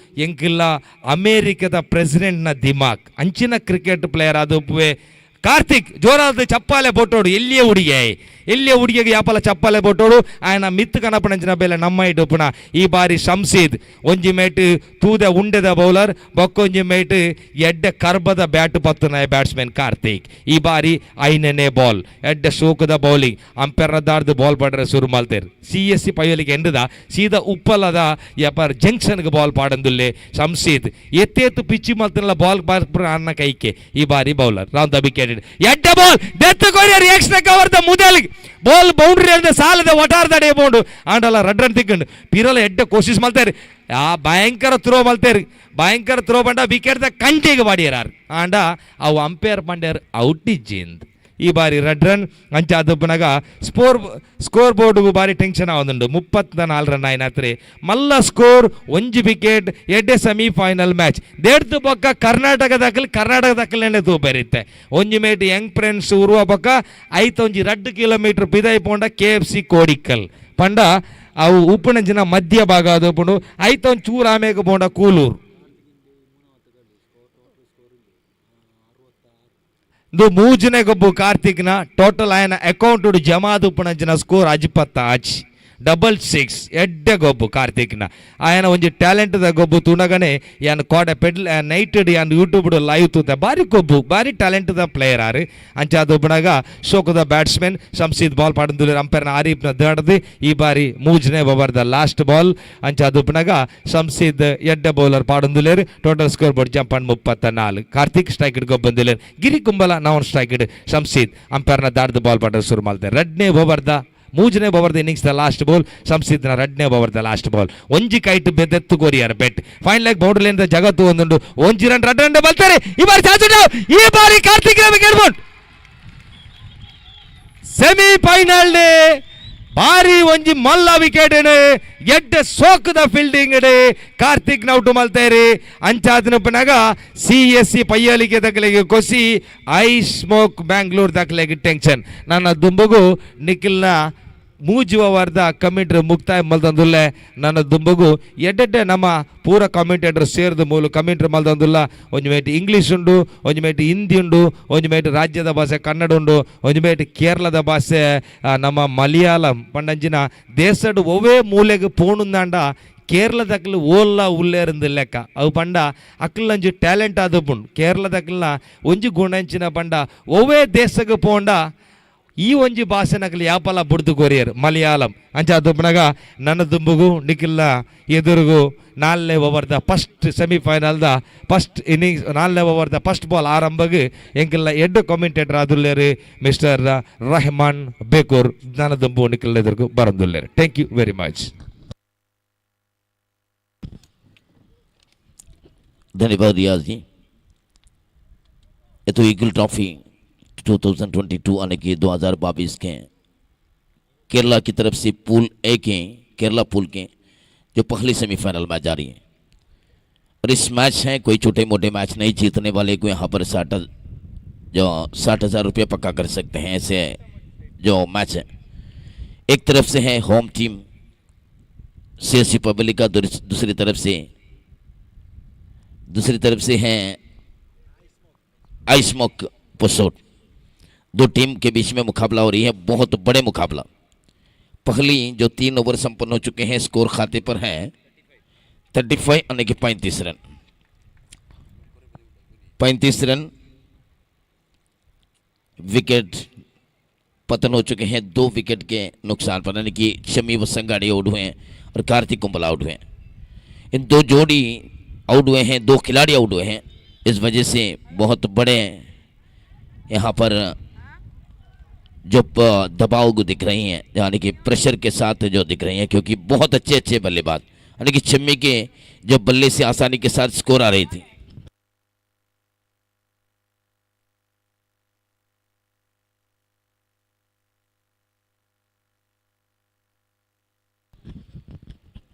ಎಂಕಿಲ್ಲ ಅಮೇರಿಕದ ಪ್ರೆಸಿಡೆಂಟ್ನ ದಿಮಾಕ್ ಅಂಚಿನ ಕ್ರಿಕೆಟ್ ಪ್ಲೇಯರ್ ಅದು ಉಪ್ಪುವೆ ಕಾರ್ತಿಕ್ ಜೋರಾದ ಚಪ್ಪಾಲೆ ಬೊಟ್ಟೋಡು ಎಲ್ಲಿಯೇ ಹುಡುಗಿಗೆ ಯಾಪಲ ಚಪ್ಪಾಲೆ ಬೊಟ್ಟೋಡು ಆಯನ ಮಿತ್ತು ಕನಪಣಂಚಿನ ಬೇಲೆ ನಮ್ಮ ಇಡುಪುಣ ಈ ಬಾರಿ ಶಂಸೀದ್ ಒಂಜಿ ಮೇಟ್ ತೂದ ಉಂಡೆದ ಬೌಲರ್ ಬೊಕ್ಕೊಂಜಿ ಮೇಟ್ ಎಡ್ಡೆ ಕರ್ಬದ ಬ್ಯಾಟ್ ಪತ್ತುನ ಬ್ಯಾಟ್ಸ್ಮನ್ ಕಾರ್ತಿಕ್ ಈ ಬಾರಿ 5ನೇ ಬಾಲ್ ಎಡ್ಡೆ ಶೋಕದ ಬೌಲಿಂಗ್ ಅಂಪೈರ್ನ ದಾರ್ದು ಬಾಲ್ ಪಡ್ರೆ ಶುರು ಮಾಡ್ತೇರು CSC ಪೈಯಲಿಗೆ ಎಂಡದ ಸೀದಾ ಉಪ್ಪಲದ ಯಾಪಾರ ಜಂಕ್ಷನ್ಗೆ ಬಾಲ್ ಪಾಡಂದುಲ್ಲೆ ಶಂಸೀದ್ ಎತ್ತೇತು ಪಿಚ್ಚಿ ಮಲ್ತನಲ್ಲ ಬಾಲ್ ಬಾರ್ಪುರ ಅನ್ನ ಕೈಕೆ ಈ ಬಾರಿ ಬೌಲರ್ ರೌಂಡ್ ದ ವಿಕೆಟ್ ಎಡ್ಡೆ ಬಾಲ್ ಡೆತ್ ಕೊರಿಯರ್ ಎಕ್ಸ್ಟ್ರಾ ಕವರ್ ದ ಮುದಲಿಗೆ ಬಾಲ್ ಬೌಂಡ್ರಿ ಅಂದ್ರೆ ಸಾಲದ ಒಟಾರ್ದ ಡೇ ಬೋಂಡು ಆಂಡಲ್ಲ ರಡ್ ರನ್ ತಿಕ್ಕೊಂಡು ಪಿರಲ ಎಡ್ಡೆ ಕೋಶಿಸ್ ಮಾಡ್ತಾರೆ ಭಯಂಕರ ಥ್ರೋ ಬಂಡ ವಿಕೆಟ್ ದ ಕಂಟಿಗೆ ಬಾಡಿಯರಾರು ಆಂಡ ಅವು ಅಂಪೈರ್ ಪಂಡ್ಯರ್ ಔಟ್ ಇಜ್ಜಿಂದ್ ಈ ಬಾರಿ ರಡ್ ರನ್ ಅಂಚ ಅದೊಬ್ಬನಾಗ ಸ್ಕೋರ್ ಬೋರ್ಡ್ಗೂ ಬಾರಿ ಟೆನ್ಷನ್ ಆವೊಂದುಂಡು 34 ರನ್ ಆಯ್ನತ್ರಿ ಮಲ್ಲ ಸ್ಕೋರ್ 1 ವಿಕೆಟ್ ಎಡ್ಡೆ ಸೆಮಿಫೈನಲ್ ಮ್ಯಾಚ್ ದೇಡ್ದು ಪಕ್ಕ ಕರ್ನಾಟಕದಕ್ಕಲೇ ತೂಪೇರಿತ್ತೆ ಒಂಜಿ ಮೇಟ್ ಯಂಗ್ ಫ್ರೆಂಡ್ಸ್ ಉರುವ ಪಕ್ಕ ಒಂಜಿ 2 ಕಿಲೋಮೀಟರ್ ಪಿದೈ ಪೋಂಡ KFC ಕೋಡಿಕಲ್ ಪಂಡ ಅವು ಉಪ್ಪುನಂಚಿನ ಮಧ್ಯ ಭಾಗ ಅದು ಪುಂಡು ಒಂದು ಚೂರು ಆಮೇಲೆ ಪೋಂಡ ಕೂಲೂರು ಇದು 3ನೇ ಗೊಬ್ಬು ಕಾರ್ತಿಕ್ನ ಟೋಟಲ್ ಆಯನ ಅಕೌಂಟ್ ಜಮಾದು ಪುಣಂಚಿನ ಸ್ಕೋರ್ 25 66 ಎಡ್ಡೆ ಗೊಬ್ಬು ಕಾರ್ತಿಕ್ನ ಆಯನ ಒಂಜಿ ಟ್ಯಾಲೆಂಟ್ ದ ಗೊಬ್ಬು ತುಣಗನೆ ಯಾನ್ ಕೋಡ ಪೆಡ್ಲ್ ನೈಟೆಡ್ ಯಾನ್ ಯೂಟ್ಯೂಬ್ ಲೈವ್ ತೂತ ಬಾರಿ ಗೊಬ್ಬು ಬಾರಿ ಟ್ಯಾಲೆಂಟ್ ದ ಪ್ಲೇಯರ್ ಆರು ಅಂಚಾದ ಬುಣಗ ಶೋಕದ ಬ್ಯಾಟ್ಸ್ಮನ್ ಶಂಸೀದ್ ಬಾಲ್ ಪಾಡಂದುಲೆ ಅಂಪೈರ್ನ ಆರೀಫ್ನ ದಡ್ದು ಈ ಬಾರಿ ಮೂಜ್ನೆ ಓವರ್ ದ ಲಾಸ್ಟ್ ಬಾಲ್ ಅಂಚಾದ ಬುಣಗ ಶಂಸೀದ್ ಎಡ್ಡೆ ಬೌಲರ್ ಪಾಡಂದುಲೇರು ಟೋಟಲ್ ಸ್ಕೋರ್ ಬೋರ್ಡ್ ಜಂಪ್ ಅಂಡ್ 34 ಕಾರ್ತಿಕ್ ಸ್ಟ್ರೈಕ್ ಇಡ್ ಗೊಬ್ಬಂದುಲೇರು ಗಿರಿ ಕುಂಬಲ ನಾನ್ ಸ್ಟ್ರೈಕ್ ಇಡ್ ಶಂಸೀದ್ ಅಂಪೈರ್ನ ದಾಡ್ದು ಬಾಲ್ ಪಾಡ ಶುರು ಮಾಡ್ತಾರೆ ರಡ್ನೇ ಓವರ್ ದ ಮೂಜನೇ ಓವರ್ ದ ಇನ್ನಿಂಗ್ಸ್ ದ ಲಾಸ್ಟ್ ಬಾಲ್ ಸಂಸೀದ್ನ ರಡ್ನೇ ಓವರ್ ದ ಲಾಸ್ಟ್ ಬಾಲ್ ಒಂಜಿ ಕೈಟ್ ಬೆದೆತ್ತು ಕೋರಿಯಾರ ಬೆಟ್ ಫೈನ್ ಲೆಗ್ ಬೌಂಡ್ರಿ ಲೈನ್ ಜಗತ್ತು ಒಂದುಂಡು ಒಂಜಿ ರನ್ ರನ್ ಬರ್ತಾರೆ ಈ ಬಾರಿ ಈ ಬಾರಿ Karthik wicket board semifinal day ಬಾರಿ ಒಂಜಿ ಮಲ್ಲ ವಿಕೆಟ್ ಎಡ್ಡೆ ಸೋಕದ ಫೀಲ್ಡಿಂಗ್ ಕಾರ್ತಿಕ್ ಔಟ್ ಮಲ್ತೇರಿ ಅಂಚಾದಿನ ಪನಗ CSC ಪಯ್ಯಲಿಗೆ ದಕ್ಕಲೆಗೆ ಕೊಸಿ ಐ ಸ್ಮೋಕ್ ಬ್ಯಾಂಗ್ಳೂರ್ ದಕ್ಕಲೆಗೆ ಟೆನ್ಷನ್ ನನ್ನ ದುಂಬಗು ನಿಖಿಲ್ನ ಮೂಜು ಓವರ್ದ ಕಮೆಂಟ್ರಿ ಮುಕ್ತಾಯ ಮಲ್ದಂದುಲ್ಲೆ ನನ್ನ ದುಂಬಗು ಎಡ್ಡೆಡ್ಡೆ ನಮ್ಮ ಪೂರ ಕಾಮೆಂಟೇಟರ್ ಸೇರಿದ ಮೂಲ ಕಮೆಂಟ್ರಿ ಮಲ್ದಂದುಲ್ಲ ಒಂಜಿ ಮೇಟ್ ಇಂಗ್ಲೀಷ್ ಉಂಡು ಒಂಜಿ ಮೇಟ್ ಹಿಂದಿ ಉಂಡು ಒಂಜಿ ಮೇಟ್ ರಾಜ್ಯದ ಭಾಷೆ ಕನ್ನಡ ಉಂಡು ಒಂಜಿ ಮೇಟ್ ಕೇರಳದ ಭಾಷೆ ನಮ್ಮ ಮಲಯಾಳಂ ಪಂಡಂಜಿನ ದೇಶಡ್ ಒವೇ ಮೂಲೆಗೆ ಪೋಣುಂದಾಂಡ ಕೇರಳದಕ್ಕಲು ಓಲ್ಲ ಉಲ್ಲೇರಿಂದ ಲೆಕ್ಕ ಅವು ಪಂಡ ಅಕ್ಕಲಂಜಿ ಟ್ಯಾಲೆಂಟ್ ಆದ ಪುಂಡು ಕೇರಳದಕ್ಕಲ್ನ ಒಂಜಿ ಗುಣಂಚಿನ ಪಂಡ ಒವೇ ದೇಶಕ್ಕೆ ಪೋಂಡ ಈ ಒಂಜಿ ಭಾಷೆನಕಲಿ ಯಾಪಲ ಬುಡ್ದು ಕೊರಿಯರ್ ಮಲಯಾಳಂ ಅಂಚ ದುಬ್ಬನಾಗ ನನ್ನ ದುಂಬುಗು ನಿಖಿಲ್ನ ಎದುರುಗು 4ನೇ ಓವರ್ದ ಫಸ್ಟ್ ಸೆಮಿಫೈನಲ್ದ ಫಸ್ಟ್ ಇನ್ನಿಂಗ್ಸ್ 4ನೇ ಓವರ್ದ ಫಸ್ಟ್ ಬಾಲ್ ಆರಂಭಗೆ ಎಂಕಿಲ್ಲ ಎಡ್ಡು ಕಾಮೆಂಟೇಟರ್ ಆದುಲ್ಲೇರು ಮಿಸ್ಟರ್ ರಹಮಾನ್ ಬೇಕೂರ್ ನನ್ನ ದುಂಬು ನಿಖಿಲ್ ಎದುರುಗು ಬರಂದುಲ್ಲೇರು ಥ್ಯಾಂಕ್ ಯು ವೆರಿ ಮಚ್
धन्यवाद रियाज जी। ये तो ईगल ट्रॉफी 2022 यानी कि 2022 के केरला की तरफ से पूल ए के केरला पूल के जो पहली सेमीफाइनल मैच जा रही है और इस मैच है कोई छोटे मोटे मैच नहीं, जीतने वाले को यहाँ पर 60,000 रुपये पक्का कर सकते हैं। ऐसे जो मैच है एक तरफ से है होम टीम CSC पब्लिक का, दूसरी तरफ से हैं आई स्मोक पोसोट। दो टीम के बीच में मुकाबला हो रही है, बहुत बड़े मुकाबला। पहली जो 3 ओवर संपन्न हो चुके हैं, स्कोर खाते पर है 35 यानी कि 35 रन। 35 रन विकेट पतन हो चुके हैं, 2 विकेट के नुकसान पर, यानी कि शमी वसंगाड़ी आउट हुए हैं और कार्तिक कुंबला आउट हुए हैं। इन 2 जोड़ी आउट हुए हैं, 2 खिलाड़ी आउट हुए हैं। इस वजह से बहुत बड़े यहाँ पर जो दबाव दिख रही हैं, यानी कि प्रेशर के साथ जो दिख रही हैं, क्योंकि बहुत अच्छे बल्लेबाज, यानी कि शमी के जो बल्ले से आसानी के साथ स्कोर आ रही थी।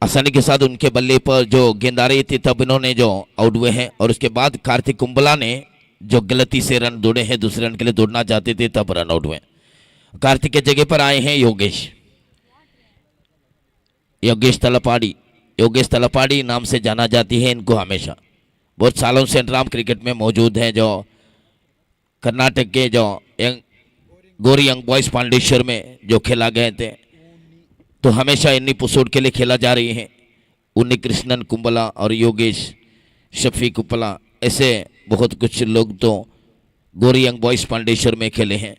आसानी के साथ उनके बल्ले पर जो गेंद आ रही थी तब इन्होंने जो आउट हुए हैं। और उसके बाद कार्तिक कुंबला ने जो गलती से रन दौड़े हैं, दूसरे रन के लिए दौड़ना चाहते थे, तब रन आउट हुए। कार्तिक के जगह पर आए हैं योगेश तलपाड़ी नाम से जाना जाती है इनको, हमेशा बहुत सालों से अंडरआर्म क्रिकेट में मौजूद हैं। जो कर्नाटक के जो गोरी यंग बॉयज पांडेश्वर में जो खेला गए थे, तो हमेशा इन्हीं पुसोट के लिए खेला जा रही है। उन्नी कृष्णन कुंबला और योगेश शफी कुंबला, ऐसे बहुत कुछ लोग तो गोरी यंग बॉयज पांडेश्वर में खेले हैं।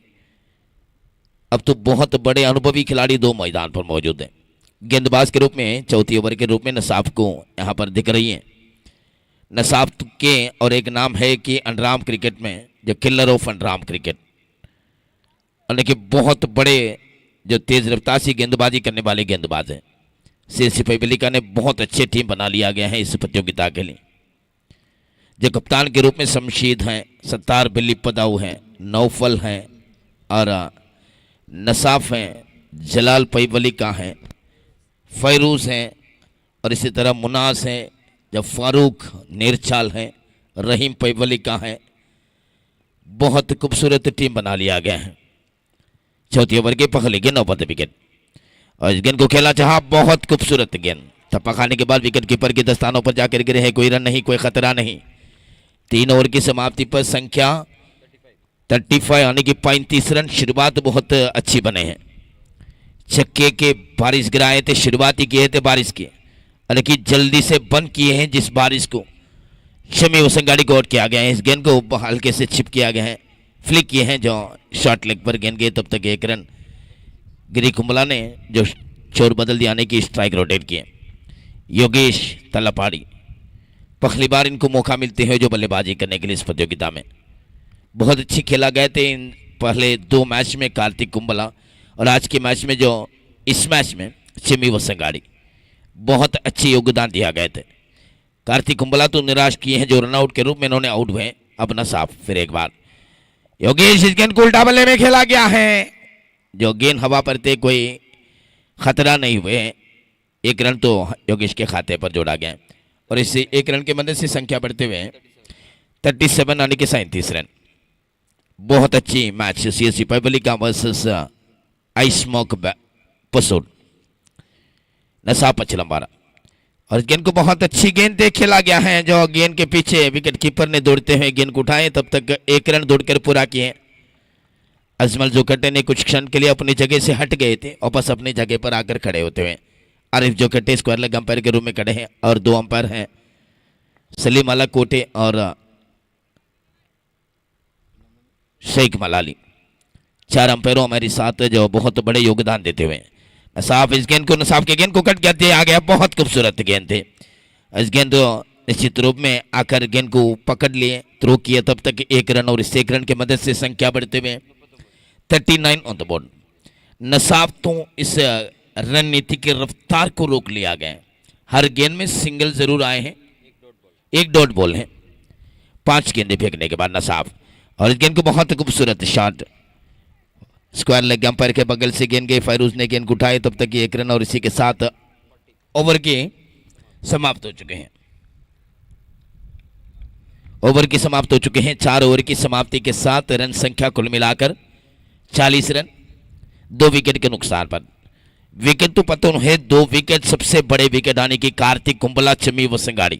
अब तो बहुत बड़े अनुभवी खिलाड़ी 2 मैदान पर मौजूद हैं। गेंदबाज के रूप में चौथी ओवर के रूप में नसाफ को यहाँ पर दिख रही है। नसाफ के और एक नाम है कि अंडरआर्म क्रिकेट में जो किलर ऑफ अंडरआर्म क्रिकेट, यानी कि बहुत बड़े जो तेज रफ्तार से गेंदबाजी करने वाले गेंदबाज हैं। CSC पब्लिक ने बहुत अच्छे टीम बना लिया गया है इस प्रतियोगिता के लिए। जो कप्तान के रूप में शमशीद हैं, सत्तार बिल्ली पदाऊ हैं, नौफल हैं और नसाफ हैं, जलाल पैवली का हैं, फैरूज हैं और इसी तरह मुनास हैं, जब फारूक नेरचाल हैं, रहीम पैवली का है। बहुत खूबसूरत टीम बना लिया गया है। चौथी ओवर के पहले गेंद और विकेट, और इस गेंद को खेला चाहा, बहुत खूबसूरत गेंद। थप्पा खाने के बाद विकेट कीपर के दस्तानों पर जाकर गिरे हैं। कोई रन नहीं, कोई खतरा नहीं। 3 ओवर की समाप्ति पर संख्या 35 यानी कि 35 रन। शुरुआत बहुत अच्छी बने हैं। छक्के के बारिश गिराए थे, शुरुआती किए थे बारिश के, लेकिन जल्दी से बंद किए हैं जिस बारिश को। शमी वसंगाड़ी को आउट किया गया है। इस गेंद को हल्के से छिप किया गया है, फ्लिक किए हैं जो शॉर्ट लेग पर गेंद गए, तब तक 1 रन। गिरी कुंबला ने जो चोर बदल दिया आने की स्ट्राइक रोटेट किए। योगेश तलपाड़ी पहली बार इनको मौका मिलते हैं जो बल्लेबाजी करने के लिए इस प्रतियोगिता में। बहुत अच्छी खेला गए थे इन पहले 2 मैच में कार्तिक कुंबला, और आज के मैच में जो इस मैच में शमी वसंगाड़ी बहुत अच्छे योगदान दिया गए थे। कार्तिक कुंबला तो निराश किए हैं जो रनआउट के रूप में इन्होंने आउट हुए। अब न साफ फिर एक बार योगेश, इस गेंद को उल्टा बल्ले में खेला गया है, जो गेंद हवा पर थे, कोई खतरा नहीं हुए। 1 रन तो योगेश के खाते पर जोड़ा गया और इससे 1 रन के मदद से संख्या बढ़ते हुए 37 आने के 37 रन। बहुत अच्छी मैच सीएससी पैबलिका वर्सेस आइसमॉक पसूर नसा पचलंबारा। और इस गेंद को बहुत अच्छी गेंद देख खेला गया है, जो गेंद के पीछे विकेट कीपर ने दौड़ते हुए गेंद को उठाए, तब तक 1 रन दौड़कर पूरा किए। अजमल जोकटे ने कुछ क्षण के लिए अपनी जगह से हट गए थे, वापस अपनी जगह पर आकर खड़े होते हुए। आरिफ जोकटे स्क्वायर लेग अंपायर के रूप में खड़े हैं और 2 अंपायर हैं सलीम अला कोटे और शेख मलाली। 4 अंपायरों हमारे साथ जो बहुत बड़े योगदान देते हुए। नसाफ इस गेंद को, नसाफ के गेंद को कट कर दिया गया, बहुत खूबसूरत गेंद थे। इस गेंद निश्चित रूप में आकर गेंद को पकड़ लिए, थ्रो किए, तब तक 1 रन और इस 1 रन की मदद से संख्या बढ़ते हुए 39 ऑन द बोर्ड। नसाफ तो इस रणनीति की रफ्तार को रोक लिया गया। हर गेंद में सिंगल जरूर आए हैं, 1 डॉट बॉल है 5 गेंदें फेंकने के बाद नसाफ। और इस गेंद को बहुत खूबसूरत शॉट स्क्वायर लेग अंपायर के बगल से गेंद गई, फायरूज ने गेंद को उठाए, तब तक 1 रन और इसी के साथ ओवर के समाप्त हो चुके हैं। ओवर की समाप्त हो चुके हैं। 4 ओवर की समाप्ति के साथ रन संख्या कुल मिलाकर 40 रन, 2 विकेट के नुकसान पर। विकेट तो पता है, 2 विकेट सबसे बड़े विकेट आने की कार्तिक कुंबला, शमी वसंगाड़ी।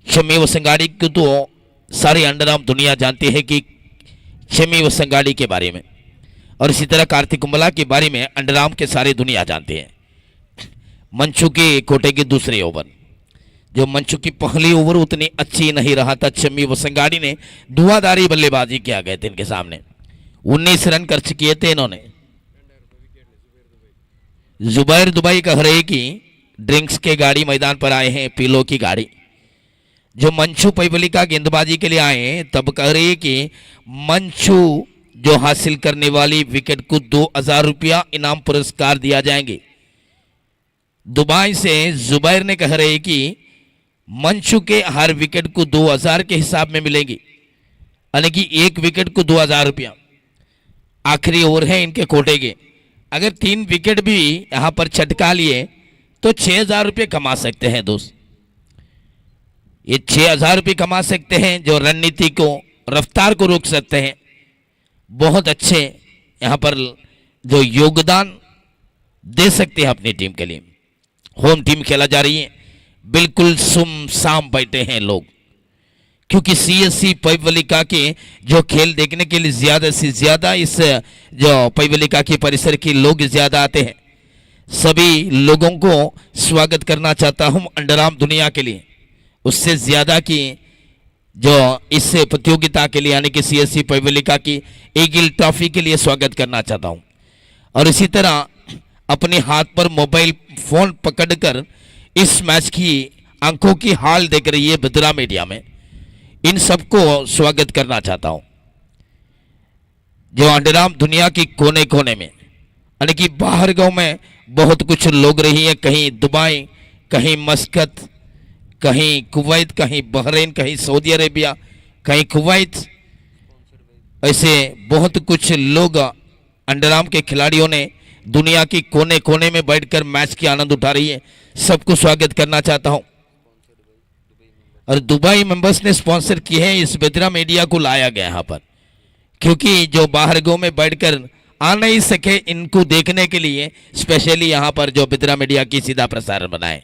शमी वसंगाड़ी को तो सारी अंडरआर्म दुनिया जानती है कि शमी वसंगाड़ी के बारे में, और इसी तरह कार्तिक कुंबला के बारे में अंडरआर्म के सारी दुनिया जानती है। मंचू के कोटे के दूसरे ओवर, जो मंचू की पहली ओवर उतनी अच्छी नहीं रहा था, शमी वसंगाड़ी ने धुआंधारी बल्लेबाजी किया गए थे इनके सामने। 19 रन खर्च किए थे इन्होंने। जुबैर दुबई कह रहे कि ड्रिंक्स के गाड़ी मैदान पर आए हैं, पीलो की गाड़ी। जो मंचू पैबलिका गेंदबाजी के लिए आए हैं, तब कह रहे कि मंचू जो हासिल करने वाली विकेट को 2000 रुपया इनाम पुरस्कार दिया जाएंगे। दुबई से जुबैर ने कह रहे कि मंचू के हर विकेट को 2000 के हिसाब में मिलेगी, यानी कि 1 विकेट को 2000 रुपया। आखिरी ओवर है इनके कोटे के, अगर 3 विकेट भी यहां पर छटका लिए तो 6000 रुपये कमा सकते हैं दोस्त। ये 6000 रुपये कमा सकते हैं, जो रणनीति को, रफ्तार को रोक सकते हैं। बहुत अच्छे यहां पर जो योगदान दे सकते हैं अपनी टीम के लिए। होम टीम खेला जा रही है, बिल्कुल सुमसाम बैठे हैं लोग, क्योंकि सीएससी पैबलिका के जो खेल देखने के लिए ज्यादा से ज्यादा इस जो पैबलिका के परिसर के लोग ज्यादा आते हैं। सभी लोगों को स्वागत करना चाहता हूं अंडरआर्म दुनिया के लिए, उससे ज्यादा की जो इस प्रतियोगिता के लिए, यानी कि सीएससी पैबलिका की ईगल ट्रॉफी के लिए स्वागत करना चाहता हूं। और इसी तरह अपने हाथ पर मोबाइल फोन पकड़कर इस मैच की आंखों की हाल देख रही है बेद्रा मीडिया में, इन सबको स्वागत करना चाहता हूं। जो अंडरआर्म दुनिया की कोने कोने में, यानी कि बाहर गांव में बहुत कुछ लोग रही है, कहीं दुबई, कहीं मस्कत, कहीं कुवैत, कहीं बहरीन, कहीं सऊदी अरेबिया, कहीं कुवैत, ऐसे बहुत कुछ लोग अंडरआर्म के खिलाड़ियों ने दुनिया की कोने कोने में बैठकर मैच की आनंद उठा रही है। सबको स्वागत करना चाहता हूं। और दुबई मेंबर्स ने स्पॉन्सर किए हैं, इस बेद्रा मीडिया को लाया गया यहां पर, क्योंकि जो बाहर गांव में बैठकर आ नहीं सके इनको देखने के लिए स्पेशली यहां पर जो बेद्रा मीडिया की सीधा प्रसारण बनाए।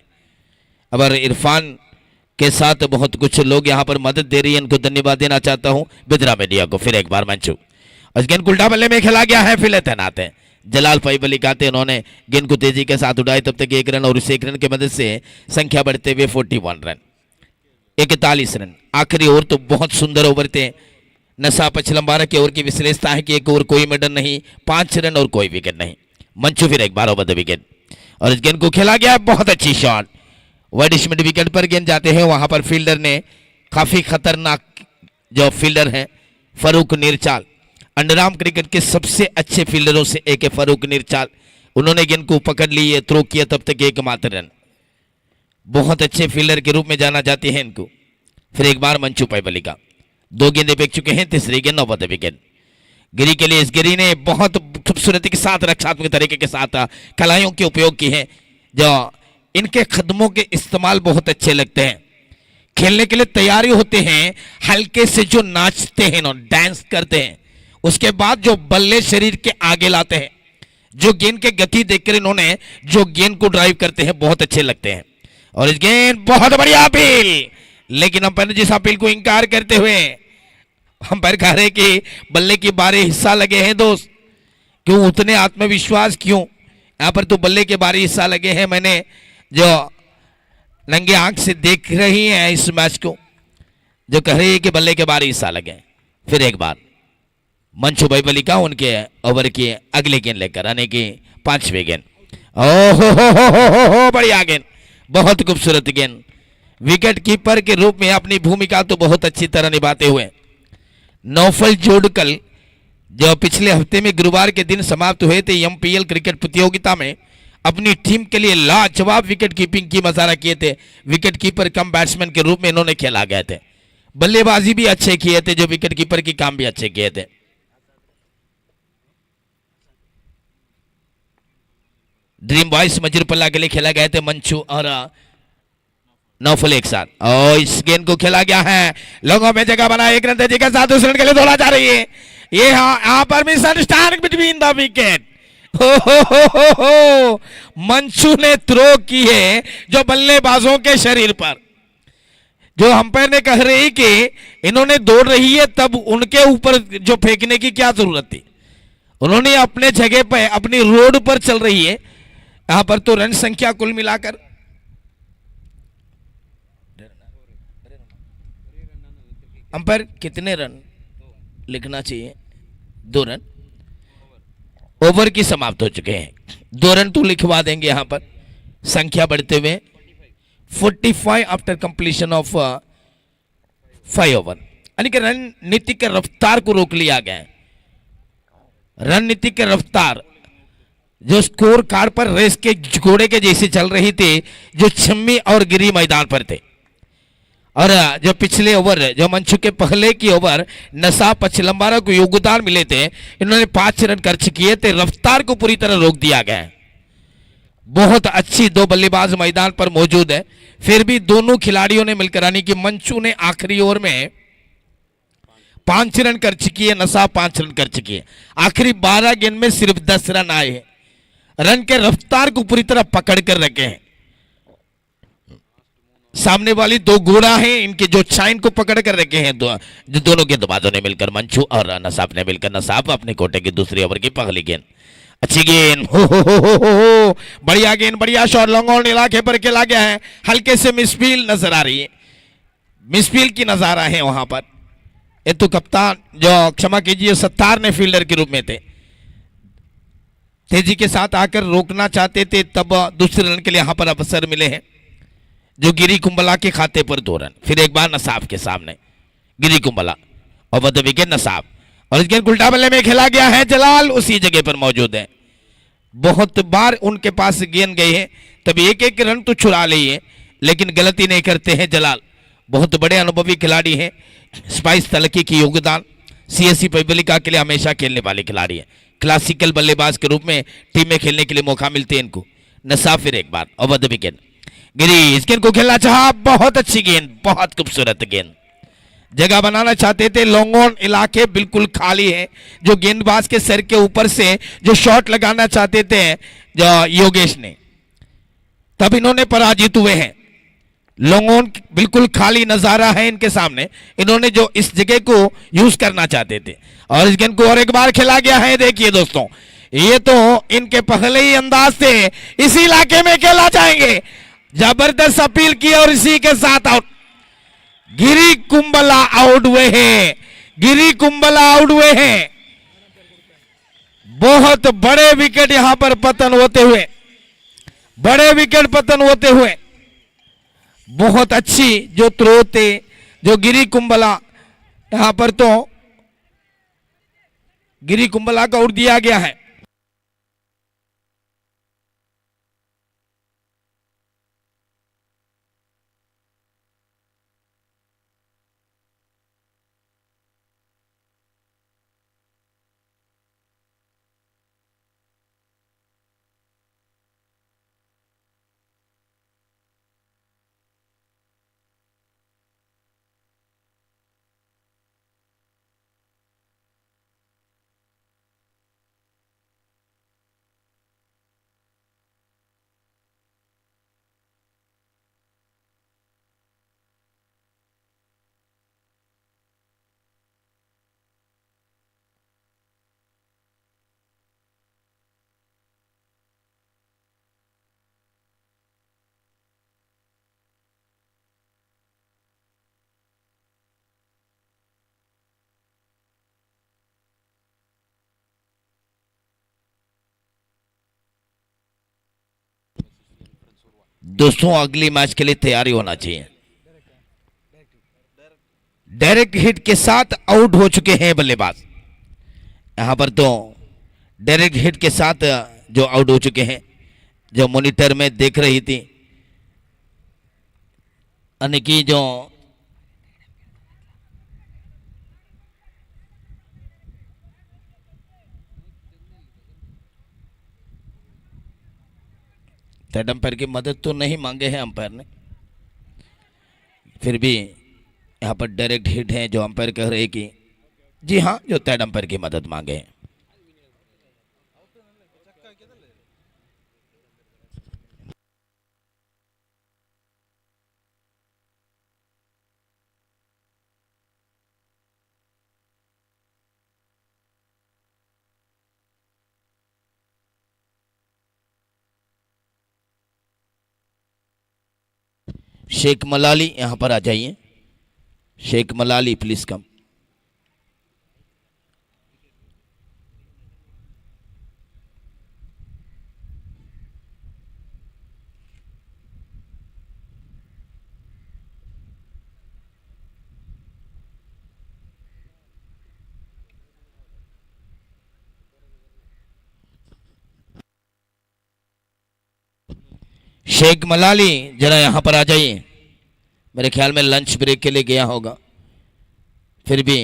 अब इरफान के साथ बहुत कुछ लोग यहां पर मदद दे रही है, इनको धन्यवाद देना चाहता हूं बेद्रा मीडिया को। फिर एक बार मंचू, गेंद उल्टा बल्ले में खेला गया है, फिले तैनात है, जलाल फाइव बल्ले आते उन्होंने गेंद को तेजी के साथ उड़ाए, तब तक 1 रन और उस 1 रन की मदद से संख्या बढ़ते हुए 41 रन, 41 रन। आखिरी ओवर तो बहुत सुंदर ओवर थे। नशा पचलंबारा की ओवर की विशेषता है कि एक ओवर कोई मेडल नहीं, 5 रन और कोई विकेट नहीं। मंचू फिर एक बार ओवर द विकेट और इस गेंद को खेला गया, बहुत अच्छी शॉट। वाइड स्मिड विकेट पर गेंद जाते हैं, वहां पर फील्डर ने काफी खतरनाक जो फील्डर है फरूक निरचाल, अंडरआर्म क्रिकेट के सबसे अच्छे फील्डरों से एक है फरूक निरचाल। उन्होंने गेंद को पकड़ ली है, थ्रो किया, तब तक एकमात्र रन। बहुत अच्छे फील्डर के रूप में जाना जाते हैं इनको। फिर एक बार मंचू पाइबली का 2 गेंदें फेंक चुके हैं, तीसरी गेंद ओवर द विकेट। गिरी के लिए इस गिरी ने बहुत खूबसूरती के साथ रक्षात्मक तरीके के साथ कलाइयों के उपयोग की है, जो इनके कदमों के इस्तेमाल बहुत अच्छे लगते हैं। खेलने के लिए तैयारी होते हैं, हल्के से जो नाचते हैं ना, डांस करते हैं, उसके बाद जो बल्ले शरीर के आगे लाते हैं, जो गेंद के गति देखकर इन्होंने जो गेंद को ड्राइव करते हैं बहुत अच्छे लगते हैं। और इस गेंद बहुत बढ़िया अपील, लेकिन अंपायर ने जिस अपील को इंकार करते हुए अंपायर कह रहे कि बल्ले की बारी हिस्सा लगे हैं दोस्त, क्यों उतने आत्मविश्वास क्यों, यहां पर तो बल्ले के बारी हिस्सा लगे हैं। मैंने जो नंगे आंख से देख रही हैं इस मैच को, जो कह रही है कि बल्ले के बारी हिस्सा लगे। फिर एक बार मंचू बाइबली का उनके ओवर की अगली गेंद लेकर आने की 5वीं गेंद। ओहो बढ़िया गेंद, बहुत खूबसूरत गेंद। विकेट कीपर के रूप में अपनी भूमिका तो बहुत अच्छी तरह निभाते हुए नौफल जोड़कल जो पिछले हफ्ते में गुरुवार के दिन समाप्त हुए थे एमपीएल क्रिकेट प्रतियोगिता में, अपनी टीम के लिए लाजवाब विकेट कीपिंग की मजारा किए थे। विकेट कीपर कम बैट्समैन के रूप में इन्होंने खेला गए थे, बल्लेबाजी भी अच्छे किए थे, जो विकेट कीपर की काम भी अच्छे किए थे। ड्रीम बॉयज मजरूपल्ला के लिए खेला गए थे मंचू और नौफल एक साथ, और इस गेंद को खेला गया है, लोगों में जगह बना, 1 रन तेजी के साथ दूसरे रन के लिए दौड़ा जा रही है। ये यहां पर miss start between the wicket. हो मंचू ने थ्रो की है जो बल्लेबाजों के शरीर पर, जो अंपायर ने कह रही कि इन्होंने दौड़ रही है, तब उनके ऊपर जो फेंकने की क्या जरूरत थी, उन्होंने अपने जगह पर अपनी रोड पर चल रही है। यहां पर तो रन संख्या कुल मिलाकर अंपायर कितने रन लिखना चाहिए, 2 रन ओवर की समाप्त हो चुके हैं, 2 रन तो लिखवा देंगे यहां पर। संख्या बढ़ते हुए 45 आफ्टर कंप्लीशन ऑफ 5 ओवर, यानी कि रणनीति के रफ्तार को रोक लिया गया है। रणनीति के रफ्तार जो स्कोर कार्ड पर रेस के घोड़े के जैसे चल रही थी, जो छम्मी और गिरी मैदान पर थे। और जो पिछले ओवर जो मंचू के पहले की ओवर नशा पचलंबारा को योगदान मिले थे, इन्होंने 5 रन खर्च किए थे, रफ्तार को पूरी तरह रोक दिया गया है। बहुत अच्छी 2 बल्लेबाज मैदान पर मौजूद है, फिर भी दोनों खिलाड़ियों ने मिलकर, यानी कि मंचू ने आखिरी ओवर में 5 रन खर्च किए, नशा 5 रन खर्च किए। आखिरी 12 गेंद में सिर्फ 10 रन आए हैं। रन के रफ्तार को पूरी तरह पकड़ कर रखे हैं। सामने वाली 2 घोड़ा हैं, इनके जो चाइन को पकड़ कर रखे हैं जो दोनों गेंदबाजों ने मिलकर, मंचू और नसाब ने मिलकर। नसाब अपने कोटे की दूसरी ओवर की पहली गेंद, अच्छी गेंद, हो बढ़िया गेंद, बढ़िया शॉट, लॉन्ग ऑन इलाके पर खेला गया है। हल्के से मिसफील्ड नजर आ रही है, मिसफील्ड की नजारा है वहां पर। ये तो कप्तान जो क्षमा कीजिए सत्तार ने फील्डर के रूप में थे, तेजी के साथ आकर रोकना चाहते थे, तब दूसरे रन के लिए यहां पर अवसर मिले हैं, जो गिरी कुंबला के खाते पर 2 रन। फिर एक बार नसाब के सामने गिरी कुंबला और द विकेट नसाब, और इस गेंद उल्टा बल्ले में खेला गया है। जलाल उसी जगह पर मौजूद है, बहुत बार उनके पास गेंद गई है, तब एक रन तो छुड़ा ली है, लेकिन गलती नहीं करते हैं जलाल। बहुत बड़े अनुभवी खिलाड़ी हैं, स्पाइस तलकी की योगदान सीएससी पब्लिका के लिए हमेशा खेलने वाले खिलाड़ी है। क्लासिकल बल्लेबाज के रूप में टीम में खेलने के लिए मौका मिलते हैं इनको। नसाब फिर एक बार ओवर द विकेट, गिरी इस गेंद को खेलना चाहा, बहुत अच्छी गेंद, बहुत खूबसूरत गेंद, जगह बनाना चाहते थे। लॉन्ग ऑन इलाके बिल्कुल खाली है, जो गेंदबाज के सर के ऊपर से जो शॉट लगाना चाहते थे जो योगेश ने, तब इन्होंने पराजित हुए हैं। लॉन्ग ऑन बिल्कुल खाली नजारा है इनके सामने, इन्होंने जो इस जगह को यूज करना चाहते थे, और इस गेंद को और एक बार खेला गया है। देखिए दोस्तों, ये तो इनके पहले ही अंदाज थे, इसी इलाके में खेला जाएंगे। जबरदस्त अपील की और इसी के साथ आउट। गिरी कुंबला आउट हुए हैं, गिरी कुंबला आउट हुए हैं। बहुत बड़े विकेट यहां पर पतन होते हुए, बड़े विकेट पतन होते हुए। बहुत अच्छी जो थ्रो थे जो गिरी कुंबला, यहां पर तो गिरी कुंबला का आउट दिया गया है। दोस्तों अगली मैच के लिए तैयारी होना चाहिए। डायरेक्ट हिट के साथ आउट हो चुके हैं बल्लेबाज। यहां पर तो डायरेक्ट हिट के साथ जो आउट हो चुके हैं, जो मॉनिटर में देख रही थी अनिकी, जो थर्ड अंपायर की मदद तो नहीं मांगे हैं अंपायर ने, फिर भी यहां पर डायरेक्ट हिट है जो अंपायर कह रहे कि जी हाँ, जो थर्ड अंपायर की मदद मांगे हैं। शेख मलाली यहां पर आ जाइए, शेख मलाली प्लीज कम। शेख मलाली जरा यहां पर आ जाइए, मेरे ख्याल में लंच ब्रेक के लिए गया होगा, फिर भी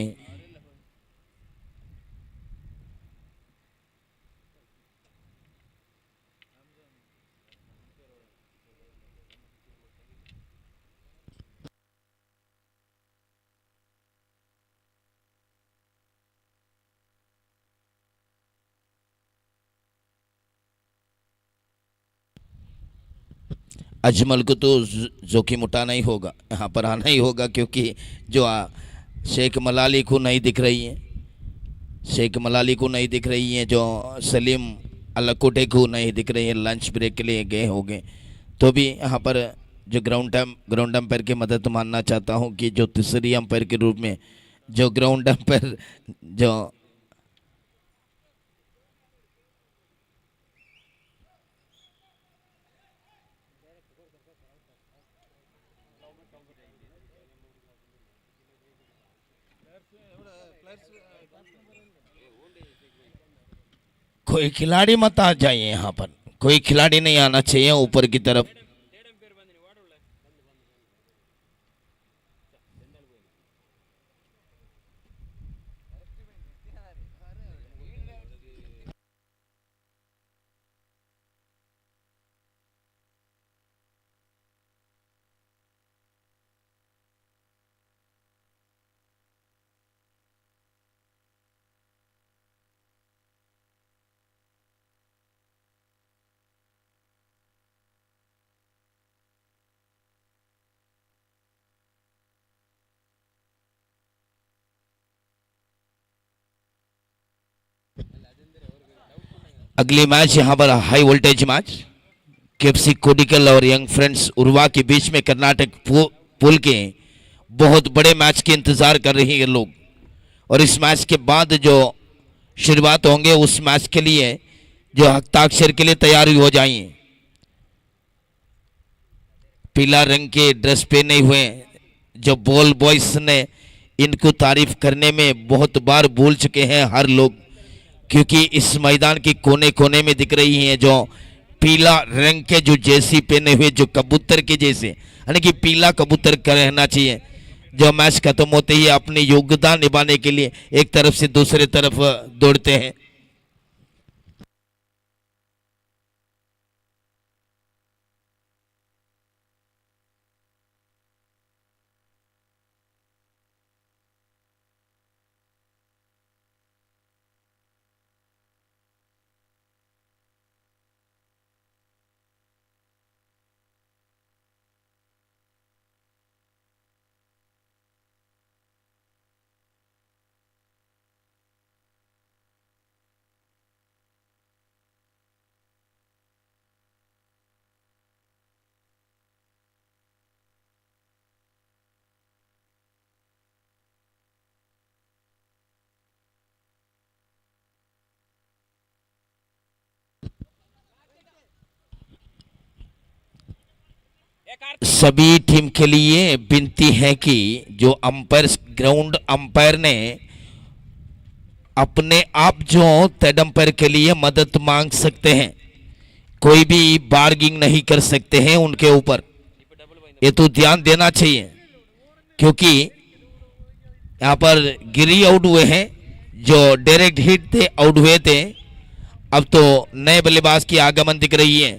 अजमल को तो जोखिम उठाना ही होगा, यहाँ पर आना ही होगा, क्योंकि जो शेख मलाली को नहीं दिख रही है, शेख मलाली को नहीं दिख रही है, जो सलीम अलकोटे को नहीं दिख रही है, लंच ब्रेक के लिए गए होंगे। तो भी यहाँ पर जो ग्राउंड अंपायर की मदद मानना चाहता हूँ कि जो तीसरी अंपायर के रूप में जो ग्राउंड अंपायर जो कोई खिलाड़ी मत आ जाइए, यहाँ पर कोई खिलाड़ी नहीं आना चाहिए ऊपर की तरफ। अगली मैच यहां पर हाई वोल्टेज मैच केएफसी कोडिकल और यंग फ्रेंड्स उर्वा के बीच में कर्नाटक पुल के बहुत बड़े मैच के इंतजार कर रही है लोग। और इस मैच के बाद जो शुरुआत होंगे उस मैच के लिए जो हस्ताक्षर के लिए तैयारी हो जाइए। पीला रंग के ड्रेस पहने हुए जो बॉल बॉयज ने इनको तारीफ करने में बहुत बार भूल चुके हैं हर लोग, क्योंकि इस मैदान के कोने कोने में दिख रही हैं जो पीला रंग के जो जर्सी पहने हुए जो कबूतर के जैसे, यानी कि पीला कबूतर का रहना चाहिए। जो मैच खत्म होते ही अपने योगदान निभाने के लिए एक तरफ से दूसरे तरफ दौड़ते हैं। सभी टीम के लिए विनती है कि जो अंपायर ग्राउंड अंपायर ने अपने आप जो थर्ड अंपायर के लिए मदद मांग सकते हैं, कोई भी बार्गिंग नहीं कर सकते हैं उनके ऊपर। ये तो ध्यान देना चाहिए, क्योंकि यहां पर गिरी आउट हुए हैं जो डायरेक्ट हिट थे, आउट हुए थे। अब तो नए बल्लेबाज की आगमन दिख रही है।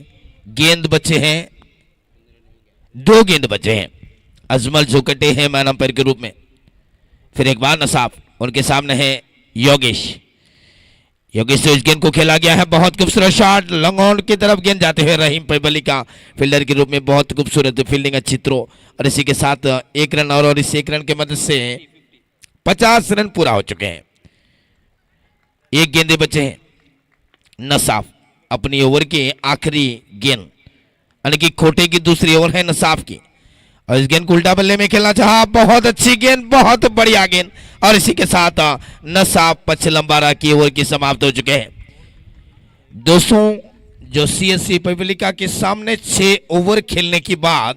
गेंद बचे हैं, 2 गेंद बचे हैं। अजमल झोकटे हैं मैन अंपायर के रूप में। फिर एक बार नसाफ, उनके सामने है योगेश। योगेश से इस गेंद को खेला गया है, बहुत खूबसूरत शॉट, लॉन्ग ऑन की तरफ गेंद जाते हुए रहीम पैबली का फील्डर के रूप में बहुत खूबसूरत फील्डिंग, अच्छी थ्रो। और इसी के साथ 1 रन और इस 1 रन की मदद से 50 रन पूरा हो चुके हैं। 1 गेंदे बचे हैं। नसाफ अपनी ओवर की आखिरी गेंद, यानी कि खोटे की दूसरी ओवर है नसाफ की, और इस गेंद को उल्टा बल्ले में खेलना चाहा। बहुत अच्छी गेंद, बहुत बढ़िया गेंद। और इसी के साथ नसाफ 55 की ओवर की समाप्त हो चुके हैं। दोस्तों, जो सीएससी पब्लिका के सामने 6 ओवर खेलने के बाद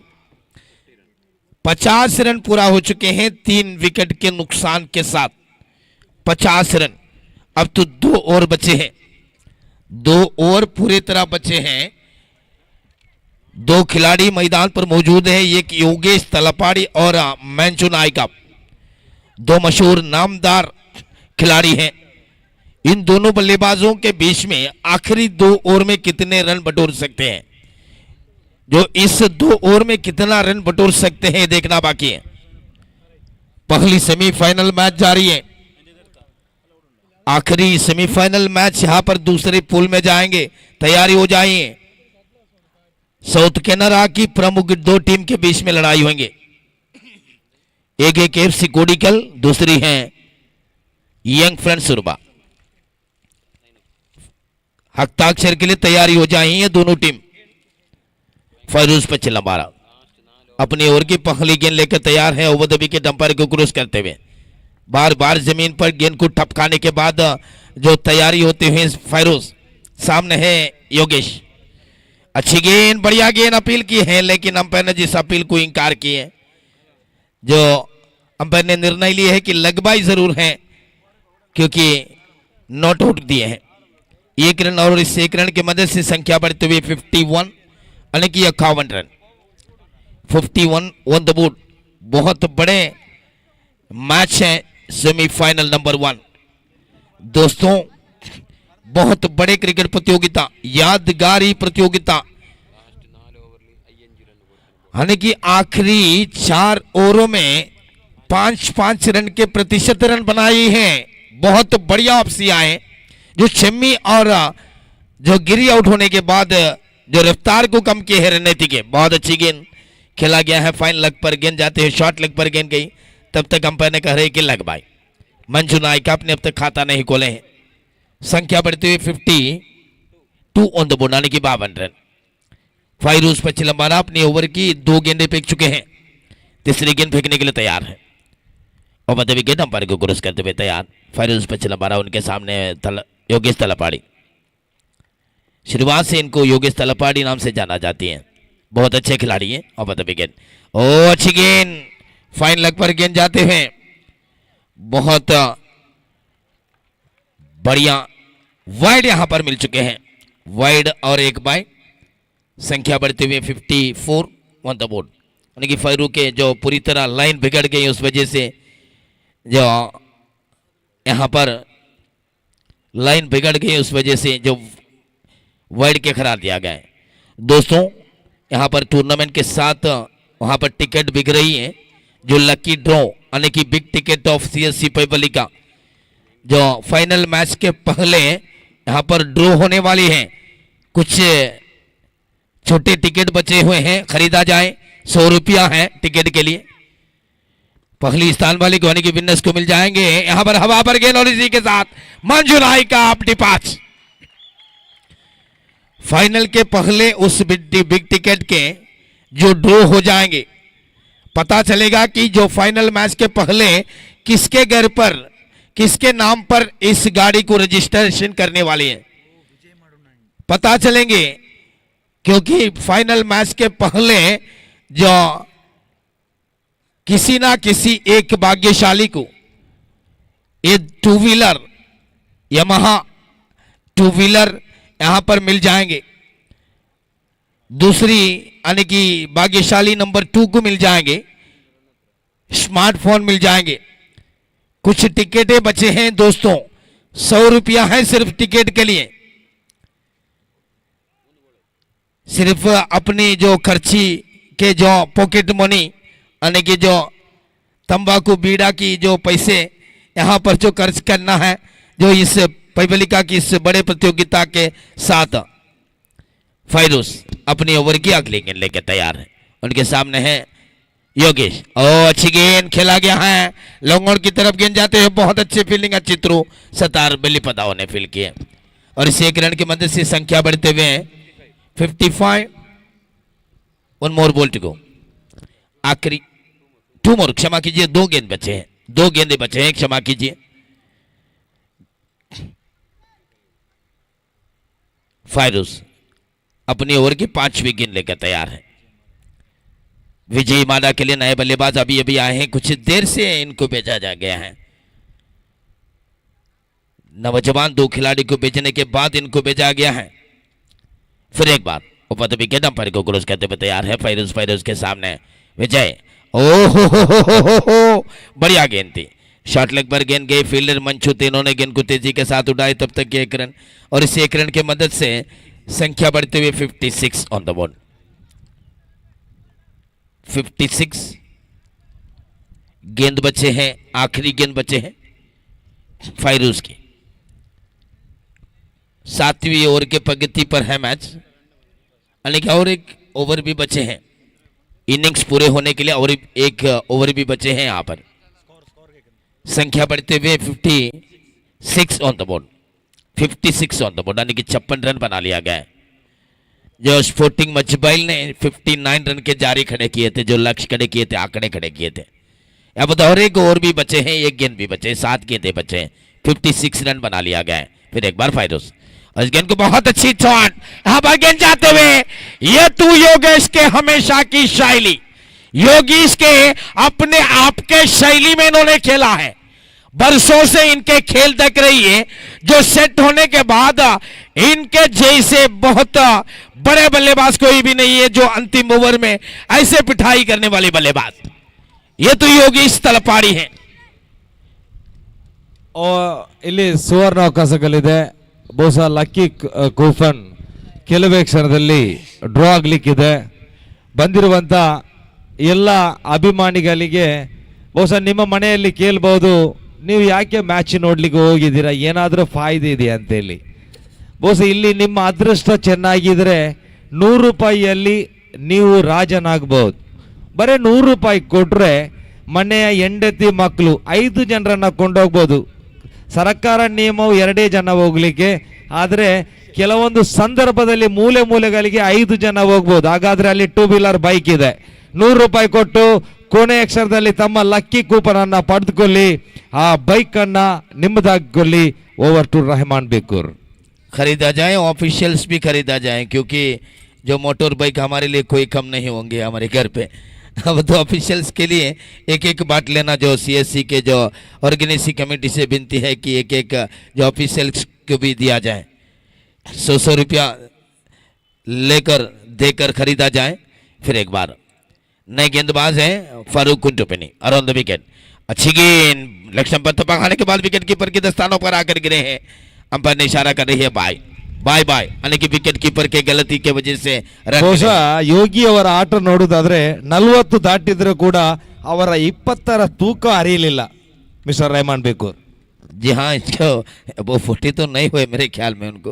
50 रन पूरा हो चुके हैं 3 विकेट के नुकसान के साथ। 50 रन। अब तो 2 ओवर बचे हैं, 2 ओवर पूरी तरह बचे हैं। 2 खिलाड़ी मैदान पर मौजूद है, एक योगेश तलपाड़ी और मंजू नायका, 2 मशहूर नामदार खिलाड़ी हैं। इन दोनों बल्लेबाजों के बीच में आखिरी 2 ओवर में कितने रन बटोर सकते हैं, जो इस 2 ओवर में कितना रन बटोर सकते हैं देखना बाकी है। पहली सेमीफाइनल मैच जारी है। आखिरी सेमीफाइनल मैच यहां पर दूसरे पूल में जाएंगे, तैयारी हो जाइए। साउथ कैनाडा की प्रमुख 2 टीम के बीच में लड़ाई होंगे। एक है केएफसी कोडिकल, दूसरी है यंग फ्रेंड्स उर्वा। हस्ताक्षर के लिए तैयारी हो जाए ये दोनों टीम। फैरूज 55 अपनी ओवर की पहली गेंद लेकर तैयार है, ओवर द विकेट अंपायर को क्रॉस करते हुए। बार बार जमीन पर गेंद को ठपकाने के बाद जो तैयारी होते हुए फैरूज, सामने है योगेश। अच्छी गेंद, बढ़िया गेंद अपील की है, लेकिन अंपायर ने जिस अपील को इंकार की है, जो अंपायर ने निर्णय लिया है कि लगबाई जरूर है, क्योंकि नॉट आउट दिए हैं। 1 रन और इस 1 रन की मदद से संख्या बढ़ते हुए 51, यानी कि 51 रन। 51 on the board. बहुत बड़े मैच है सेमीफाइनल नंबर 1। दोस्तों, बहुत बड़े क्रिकेट प्रतियोगिता, यादगारी प्रतियोगिता, यानी कि आखिरी 4 ओवरों में 5-5 रन के प्रतिशत रन बनाए हैं। बहुत बढ़िया वापसियां हैं, जो शम्मी और जो गिरी आउट होने के बाद जो रफ्तार को कम किए हैं रणनीति के। बहुत अच्छी गेंद खेला गया है, फाइन लेग पर गेंद जाते हैं, शॉर्ट लेग पर गेंद गई, तब तक अंपायर ने कह रहे कि लग भाई। मंजू नायका ने अब तक खाता नहीं खोले हैं। संख्या बढ़ती हुई 2 ऑन द बोर्ड, यानी कि 52 रन। फायरूज पर चिलम्बाना अपनी ओवर की 2 गेंदें फेंक चुके हैं, तीसरी गेंद फेंकने के लिए तैयार है और मध्य विकेट अंपायर को क्रॉस करते हुए तैयार। फायरूज पर चिलम्बाना, उनके सामने योगेश तलपाड़ी। शुरुआत से इनको योगेश तलपाड़ी नाम से जाना जाती हैं, बहुत अच्छे खिलाड़ी हैं। और मध्य विकेट, ओ अच्छी गेंद, फाइन लेग पर गेंद जाते हुए, बहुत बढ़िया वाइड यहां पर मिल चुके हैं, वाइड और एक बाय, संख्या बढ़ते हुए 54 ऑन द बोर्ड। यानी कि फायरू के जो पूरी तरह लाइन बिगड़ गई, उस वजह से जो यहां पर लाइन बिगड़ गई, उस वजह से जो वाइड के करार दिया गया है। दोस्तों यहां पर टूर्नामेंट के साथ वहां पर टिकट बिक रही है, जो लकी ड्रॉ यानी कि बिग टिकट ऑफ सीएससी पैवली का जो फाइनल मैच के पहले यहां पर ड्रॉ होने वाली है। कुछ छोटे टिकट बचे हुए हैं, खरीदा जाए, 100 रुपया है टिकट के लिए। पहली स्थान वाले यानी कि विनर्स को मिल जाएंगे। यहां पर हवा पर गेंद और इसी के साथ मंजूराई का अपनी पांच। फाइनल के पहले उस बिग टिकट के जो ड्रॉ हो जाएंगे, पता चलेगा कि जो फाइनल मैच के पहले किसके घर पर, किसके नाम पर इस गाड़ी को रजिस्ट्रेशन करने वाले हैं, पता चलेंगे। क्योंकि फाइनल मैच के पहले जो किसी ना किसी एक भाग्यशाली को ये 2 व्हीलर, यामाहा 2 व्हीलर यहां पर मिल जाएंगे। दूसरी यानी कि भाग्यशाली नंबर 2 को मिल जाएंगे, स्मार्टफोन मिल जाएंगे। कुछ टिकटें बचे हैं दोस्तों, 100 रुपया है सिर्फ टिकट के लिए। सिर्फ अपनी जो खर्ची के जो पॉकेट मनी यानी कि जो तंबाकू बीड़ा की जो पैसे यहां पर जो खर्च करना है, जो इस पैवलिका की इस बड़े प्रतियोगिता के साथ फायरूज अपनी ओवर की अगली गेंद लेकर तैयार है। उनके सामने है योगेश, ओ अच्छी गेंद खेला गया है, लॉन्ग की तरफ गेंद जाते हैं, बहुत अच्छी फील्डिंग, अच्छी थ्रो, सतार बिल्ली पदाओं ने फील्ड किए और इस एक रन की मदद से संख्या बढ़ते हुए 55। 1 मोर बॉल टू गो, आखिरी 2 मोर, क्षमा कीजिए 2 गेंद बचे हैं, 2 गेंदे बचे हैं, क्षमा कीजिए। फायरूज अपनी ओवर की 5वीं गेंद लेकर तैयार है। विजयी मादा के लिए नए बल्लेबाज अभी अभी आए हैं, कुछ देर से इनको भेजा जा गया है। नौजवान 2 खिलाड़ी को भेजने के बाद इनको भेजा गया है। फिर एक बार ऊपर विकेट अंपायर को क्रॉस करते हुए तैयार है फायरूज। फायरूज के सामने विजय, ओ बढ़िया गेंद थी, शॉर्ट लेग पर गेंद गई, फील्डर मंचू तीनों ने गेंद को तेजी के साथ उड़ाई, तब तक के 1 रन और इस 1 रन की मदद से संख्या बढ़ते हुए 56 ऑन द बोर्ड। 56 गेंद बचे हैं, आखिरी गेंद बचे हैं फायरूज की। 7वीं ओवर के प्रगति पर है मैच, यानी कि और एक ओवर भी बचे हैं, इनिंग्स पूरे होने के लिए और एक ओवर भी बचे हैं। यहां पर संख्या बढ़ते हुए 56 on the board, 56 on the board, यानी कि 56 रन बना लिया गया है। जो स्पोर्टिंग मजबाइल ने 59 रन के जारी खड़े किए थे, जो लक्ष्य खड़े किए थे, आंकड़े खड़े किए थे। अब और एक ओवर भी बचे हैं, 1 गेंद भी बचे, 7 गेंदें बचे हैं, 56 रन बना लिया गया है। फिर एक बार फायरूज, इस गेंद को बहुत अच्छी शॉट, यहां पर गेंद जाते हुए, ये तू योगेश के हमेशा की शैली, योगेश के अपने आप के शैली में इन्होंने खेला है। बरसों से इनके खेल देख रही है, जो सेट होने के बाद इनके जैसे बहुत बड़े बल्लेबाज कोई भी नहीं है, जो अंतिम ओवर में ऐसे पिटाई करने वाले बल्लेबाज, ये तो योगेश तलपाड़ी है।
ಇಲ್ಲಿ ಸುವರ್ಣ ಅವಕಾಶಗಳಿದೆ, ಬಹುಶಃ ಲಕ್ಕಿ ಕೂಪನ್ ಕೆಲವೇ ಕ್ಷಣದಲ್ಲಿ ಡ್ರಾ ಆಗ್ಲಿಕ್ಕಿದೆ. ಬಂದಿರುವಂತ ಎಲ್ಲ ಅಭಿಮಾನಿಗಳಿಗೆ ಬಹುಶಃ ನಿಮ್ಮ ಮನೆಯಲ್ಲಿ ಕೇಳಬಹುದು, ನೀವು ಯಾಕೆ ಮ್ಯಾಚ್ ನೋಡ್ಲಿಕ್ಕೆ ಹೋಗಿದ್ದೀರಾ, ಏನಾದರೂ ಫಾಯ್ದೆ ಇದೆ ಅಂತೇಳಿ. ಬಹುಶಃ ಇಲ್ಲಿ ನಿಮ್ಮ ಅದೃಷ್ಟ ಚೆನ್ನಾಗಿದ್ರೆ 100 ರೂಪಾಯಿಯಲ್ಲಿ ನೀವು ರಾಜನಾಗಬಹುದು. ಬರೀ 100 ರೂಪಾಯಿ ಕೊಟ್ರೆ ಮನೆಯ ಹೆಂಡತಿ ಮಕ್ಕಳು 5 ಜನರನ್ನ ಕೊಂಡೋಗ್ಬೋದು. ಸರ್ಕಾರ ನಿಯಮವು 2 ಜನ ಹೋಗ್ಲಿಕ್ಕೆ, ಆದರೆ ಕೆಲವೊಂದು ಸಂದರ್ಭದಲ್ಲಿ ಮೂಲೆ ಮೂಲೆಗಳಿಗೆ 5 ಜನ ಹೋಗ್ಬೋದು. ಹಾಗಾದ್ರೆ ಅಲ್ಲಿ 2 ವೀಲರ್ ಬೈಕ್ ಇದೆ. 100 ರೂಪಾಯಿ ಕೊಟ್ಟು ಕೊನೆ ಅಕ್ಷರದಲ್ಲಿ ತಮ್ಮ ಲಕ್ಕಿ ಕೂಪನ್ ಅನ್ನ ಪಡೆದುಕೊಳ್ಳಿ, ಆ ಬೈಕ್ ಅನ್ನ ನಿಮ್ಮದಾಗಿಕೊಳ್ಳಿ. Over to Rahman Bekur.
खरीदा जाए, ऑफिशियल्स भी खरीदा जाए, क्योंकि जो मोटर बाइक हमारे लिए कोई कम नहीं होंगे हमारे घर पे. अब तो ऑफिशियल्स के लिए एक एक बात लेना, जो सीएससी के जो ऑर्गेनाइजिंग कमेटी से विनती है कि एक एक जो ऑफिशियल्स को भी दिया जाए. 100 रुपया लेकर देकर खरीदा जाए. फिर एक बार नए गेंदबाज हैं फारूक कुंटुपनी, अराउंड द विकेट. अच्छी गेंद लक्ष्य पर थपकाने के बाद विकेट कीपर के दस्तानों पर आकर गिरे हैं. अंपायर ने इशारा कर रही है बाय बाय बाय, यानी कि विकेट कीपर के गलती के वजह से रन
ಬಹುಶಃ ಯೋಗಿ ಅವರ ಆಟ ನೋಡುವುದಾದ್ರೆ 40 ದಾಟಿದ್ರು ಕೂಡ ಅವರ 20ರ ತೂಕ ಅರಿಯಲಿಲ್ಲ ಮಿಸ್ಟರ್ रहमान बेकुर.
जी हाँ, इसको वो 40 तो नहीं हुए मेरे ख्याल में, उनको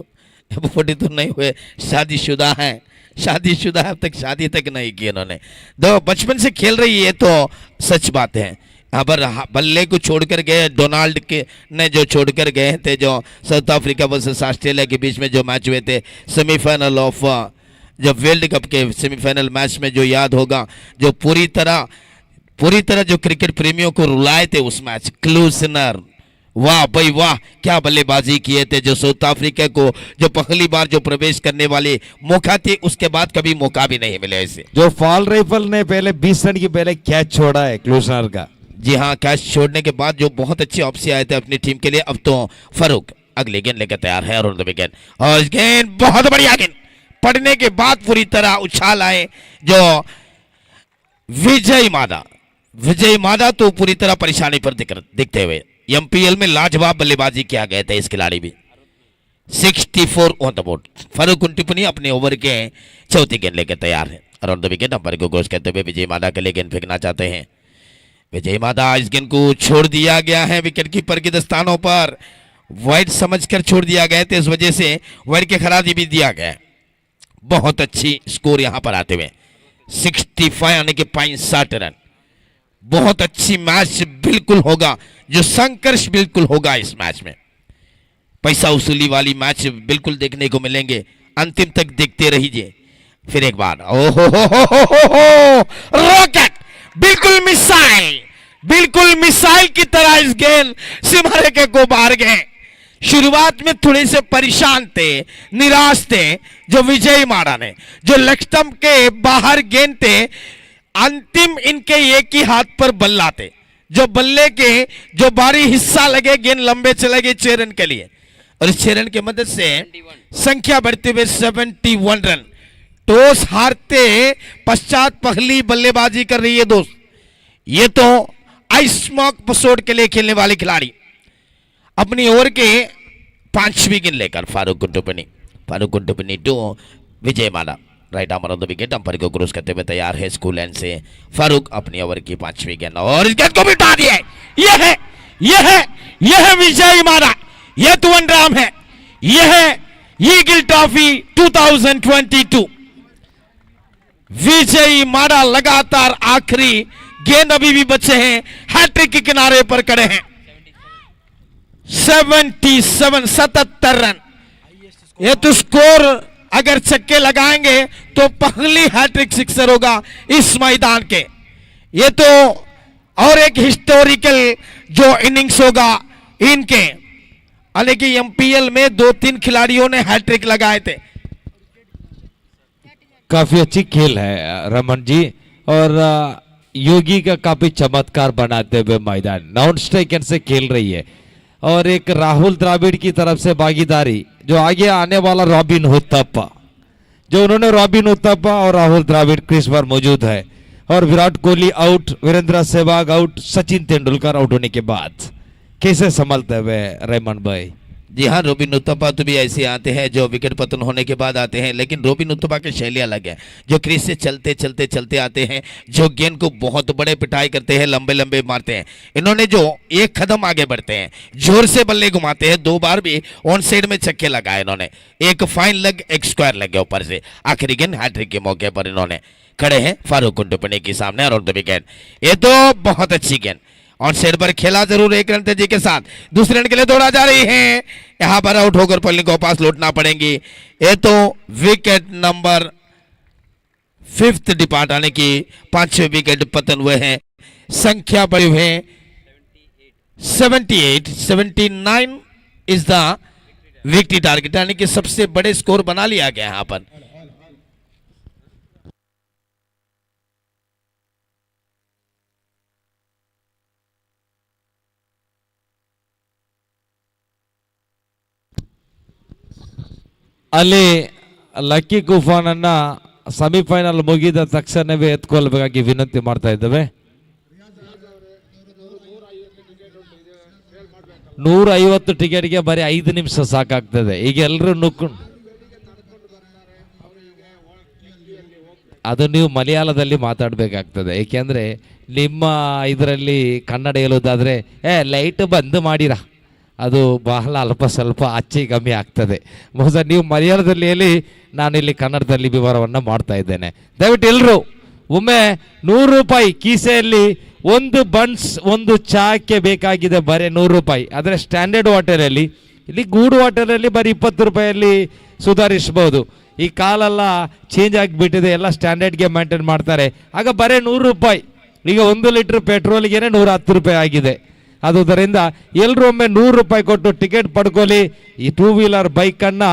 वो 40 तो नहीं हुए, शादीशुदा हैं, शादीशुदा है, अब तक शादी तक नहीं की उन्होंने. दो बचपन से खेल रही है तो सच बात है. यहाँ पर बल्ले को छोड़कर गए डोनाल्ड के ने, जो छोड़कर गए थे जो साउथ अफ्रीका वर्सेस ऑस्ट्रेलिया के बीच में जो मैच हुए थे सेमीफाइनल ऑफ जो वर्ल्ड कप के सेमीफाइनल मैच में, जो याद होगा, जो पूरी तरह जो क्रिकेट प्रेमियों को रुलाए थे उस मैच. क्लूसनर, वाह भाई वाह, क्या बल्लेबाजी किए थे. जो साउथ अफ्रीका को जो पहली बार जो प्रवेश करने वाले मौका थे, उसके बाद कभी मौका भी नहीं मिले ऐसे.
जो फॉल राइफल ने पहले 20 रन की पहले कैच छोड़ा है क्लूसनर का.
जी हाँ, कैच छोड़ने के बाद जो बहुत अच्छे ऑप्शन आए थे अपनी टीम के लिए. अब तो फारूक अगले गेंद लेकर तैयार है और विकेट. और इस गेंद बहुत बढ़िया गेंद पड़ने के बाद पूरी तरह उछाल आए जो विजय मादा तो पूरी तरह परेशानी पर दिखते हुए. एमपीएल में लाजवाब बल्लेबाजी किया गया था इस खिलाड़ी भी. 64 ऑन द बोर्ड. फारूक कुंटुपनी अपने ओवर के चौथी गेंद लेकर तैयार है. अराउंड द विकेट अंपायर को घोषित करते हुए विजय मादा के लिए गेंद फेंकना चाहते हैं. विजय मादा, इस गेंद को छोड़ दिया गया है विकेट कीपर के दस्तानों पर. वाइड समझकर छोड़ दिया गया था, इस वजह से वाइड के खरादी भी दिया गया. बहुत अच्छी स्कोर यहां पर आते हुए 65 यानी कि 65 रन. बहुत अच्छी मैच बिल्कुल होगा, जो संघर्ष बिल्कुल होगा इस मैच में. पैसा वसूली वाली मैच बिल्कुल देखने को मिलेंगे. अंतिम तक देखते रहिए. फिर एक बार ओहो हो रॉकेट, बिल्कुल मिसाइल की तरह इस गेंद सिमरे के को बाहर गए. शुरुआत में थोड़े से परेशान थे, निराश थे जो विजय माड़ा ने, जो लक्ष्य के बाहर गेंद थे. अंतिम इनके एक ही हाथ पर बल्ला थे, जो बल्ले के जो बारी हिस्सा लगे गेंद लंबे चले गए 6 रन के लिए. और इस 6 रन की मदद से संख्या बढ़ते हुए 71 रन. टॉस हारते पश्चात पहली बल्लेबाजी कर रही है दोस्त. ये तो आइसमॉक पसोड के लिए खेलने वाले खिलाड़ी अपनी ओवर के 5वीं गेंद लेकर Farooq Kuntupani to Vijay Mala. Right arm on the wicket umpire को क्रॉस करते हुए तैयार है स्कूल लाइन से फारूक अपनी ओवर की 5वीं गेंद. और इस गेंद को भी उठा दिया. यह है विजय माला, यह तो अंडरआर्म है, यह है ईगल ट्रॉफी 2022. विजय माड़ा लगातार आखिरी गेंद अभी भी बचे हैं, हैट्रिक के किनारे पर खड़े हैं. 77 रन. ये तो स्कोर अगर छक्के लगाएंगे तो पहली हैट्रिक सिक्सर होगा इस मैदान के. ये तो और एक हिस्टोरिकल जो इनिंग्स होगा इनके. हालांकि एमपीएल में 2-3 खिलाड़ियों ने हैट्रिक लगाए थे.
काफी अच्छी खेल है रमन जी, और योगी का काफी चमत्कार बनाते हुए मैदान नॉन स्ट्राइक से खेल रही है. और एक राहुल द्राविड़ की तरफ से भागीदारी, जो आगे आने वाला रॉबिन उत्तप्पा, जो उन्होंने रॉबिन उत्तप्पा और राहुल द्राविड़ क्रीज पर मौजूद है. और Virat Kohli out, Virender Sehwag out, Sachin Tendulkar out होने के बाद कैसे संभलते हुए रहमान भाई?
जी हाँ, रोबिन उत्तपा तो भी ऐसे आते हैं जो विकेट पतन होने के बाद आते हैं, लेकिन रोबिन उत्तपा की शैली अलग है, जो क्रीज से चलते आते हैं, जो गेंद को बहुत बड़े पिटाई करते हैं, लंबे लंबे मारते हैं. इन्होंने जो एक कदम आगे बढ़ते हैं, जोर से बल्ले घुमाते हैं. 2 बार भी ऑन साइड में छक्के लगाए इन्होंने, एक फाइन लेग एक स्क्वायर लेग ऊपर से. आखिरी गेंद हैट्रिक के मौके पर इन्होंने खड़े हैं फारूक कुंटुपनी के सामने और द विकेट. ये तो बहुत अच्छी गेंद और साइड पर खेला जरूर एक रन तेजी के साथ, दूसरे रन के लिए दौड़ा जा रही है, यहां पर आउट होकर पल्ली को पास लौटना पड़ेंगे। ये तो विकेट नंबर 5th डिपार्ट आने की 5वें विकेट पतन हुए हैं, संख्या बढ़ी हुए 79 इज द विक्ट्री टारगेट, यानी कि सबसे बड़े स्कोर बना लिया गया यहां पर।
ಅಲ್ಲಿ ಲಕ್ಕಿ ಗುಫಾನ್ ಅನ್ನ ಸೆಮಿಫೈನಲ್ ಮುಗಿದ ತಕ್ಷಣವೇ ಎತ್ಕೊಳ್ಬೇಕಾಗಿ ವಿನಂತಿ ಮಾಡ್ತಾ ಇದ್ದೇವೆ. 150 ಟಿಕೆಟ್ಗೆ ಬರೀ 5 ನಿಮಿಷ ಸಾಕಾಗ್ತದೆ. ಈಗ ಎಲ್ಲರೂ ನುಗ್ಕೊಂಡು ಅದು ನೀವು ಮಲಯಾಳದಲ್ಲಿ ಮಾತಾಡಬೇಕಾಗ್ತದೆ, ಏಕೆಂದರೆ ನಿಮ್ಮ ಇದರಲ್ಲಿ ಕನ್ನಡ ಹೇಳೋದಾದರೆ ಲೈಟ್ ಬಂದ್ ಮಾಡಿರಾ, ಅದು ಬಹಳ ಅಲ್ಪ ಸ್ವಲ್ಪ ಅಚ್ಚಿ ಕಮ್ಮಿ ಆಗ್ತದೆ. ಬಹುಶಃ ನೀವು ಮಲಯಾಳದಲ್ಲಿ ಹೇಳಿ, ನಾನು ಇಲ್ಲಿ ಕನ್ನಡದಲ್ಲಿ ವಿವರವನ್ನು ಮಾಡ್ತಾ ಇದ್ದೇನೆ. ದಯವಿಟ್ಟು ಎಲ್ಲರೂ ಒಮ್ಮೆ 100 ರೂಪಾಯಿ ಕೀಸೆಯಲ್ಲಿ ಒಂದು ಬನ್ಸ್ ಒಂದು ಚಾಕ್ಕೆ ಬೇಕಾಗಿದೆ ಬರೀ 100 ರೂಪಾಯಿ. ಆದರೆ ಸ್ಟ್ಯಾಂಡರ್ಡ್ ವಾಟರಲ್ಲಿ, ಇಲ್ಲಿ ಗೂಡು ವಾಟರಲ್ಲಿ ಬರೀ 20 ರೂಪಾಯಲ್ಲಿ ಸುಧಾರಿಸ್ಬೋದು. ಈ ಕಾಲೆಲ್ಲ ಚೇಂಜ್ ಆಗಿಬಿಟ್ಟಿದೆ, ಎಲ್ಲ ಸ್ಟ್ಯಾಂಡರ್ಡ್ಗೆ ಮೇಂಟೈನ್ ಮಾಡ್ತಾರೆ. ಆಗ ಬರೀ 100 ರೂಪಾಯಿ, ಈಗ 1 ಲೀಟ್ರ್ ಪೆಟ್ರೋಲ್ಗೆ 110 ರೂಪಾಯಿ ಆಗಿದೆ. ಆದುದರಿಂದ ಎಲ್ಲರೂ ಒಮ್ಮೆ 100 ರೂಪಾಯಿ ಕೊಟ್ಟು ಟಿಕೆಟ್ ಪಡ್ಕೊಳ್ಳಿ. ಈ 2 ವೀಲರ್ ಬೈಕನ್ನು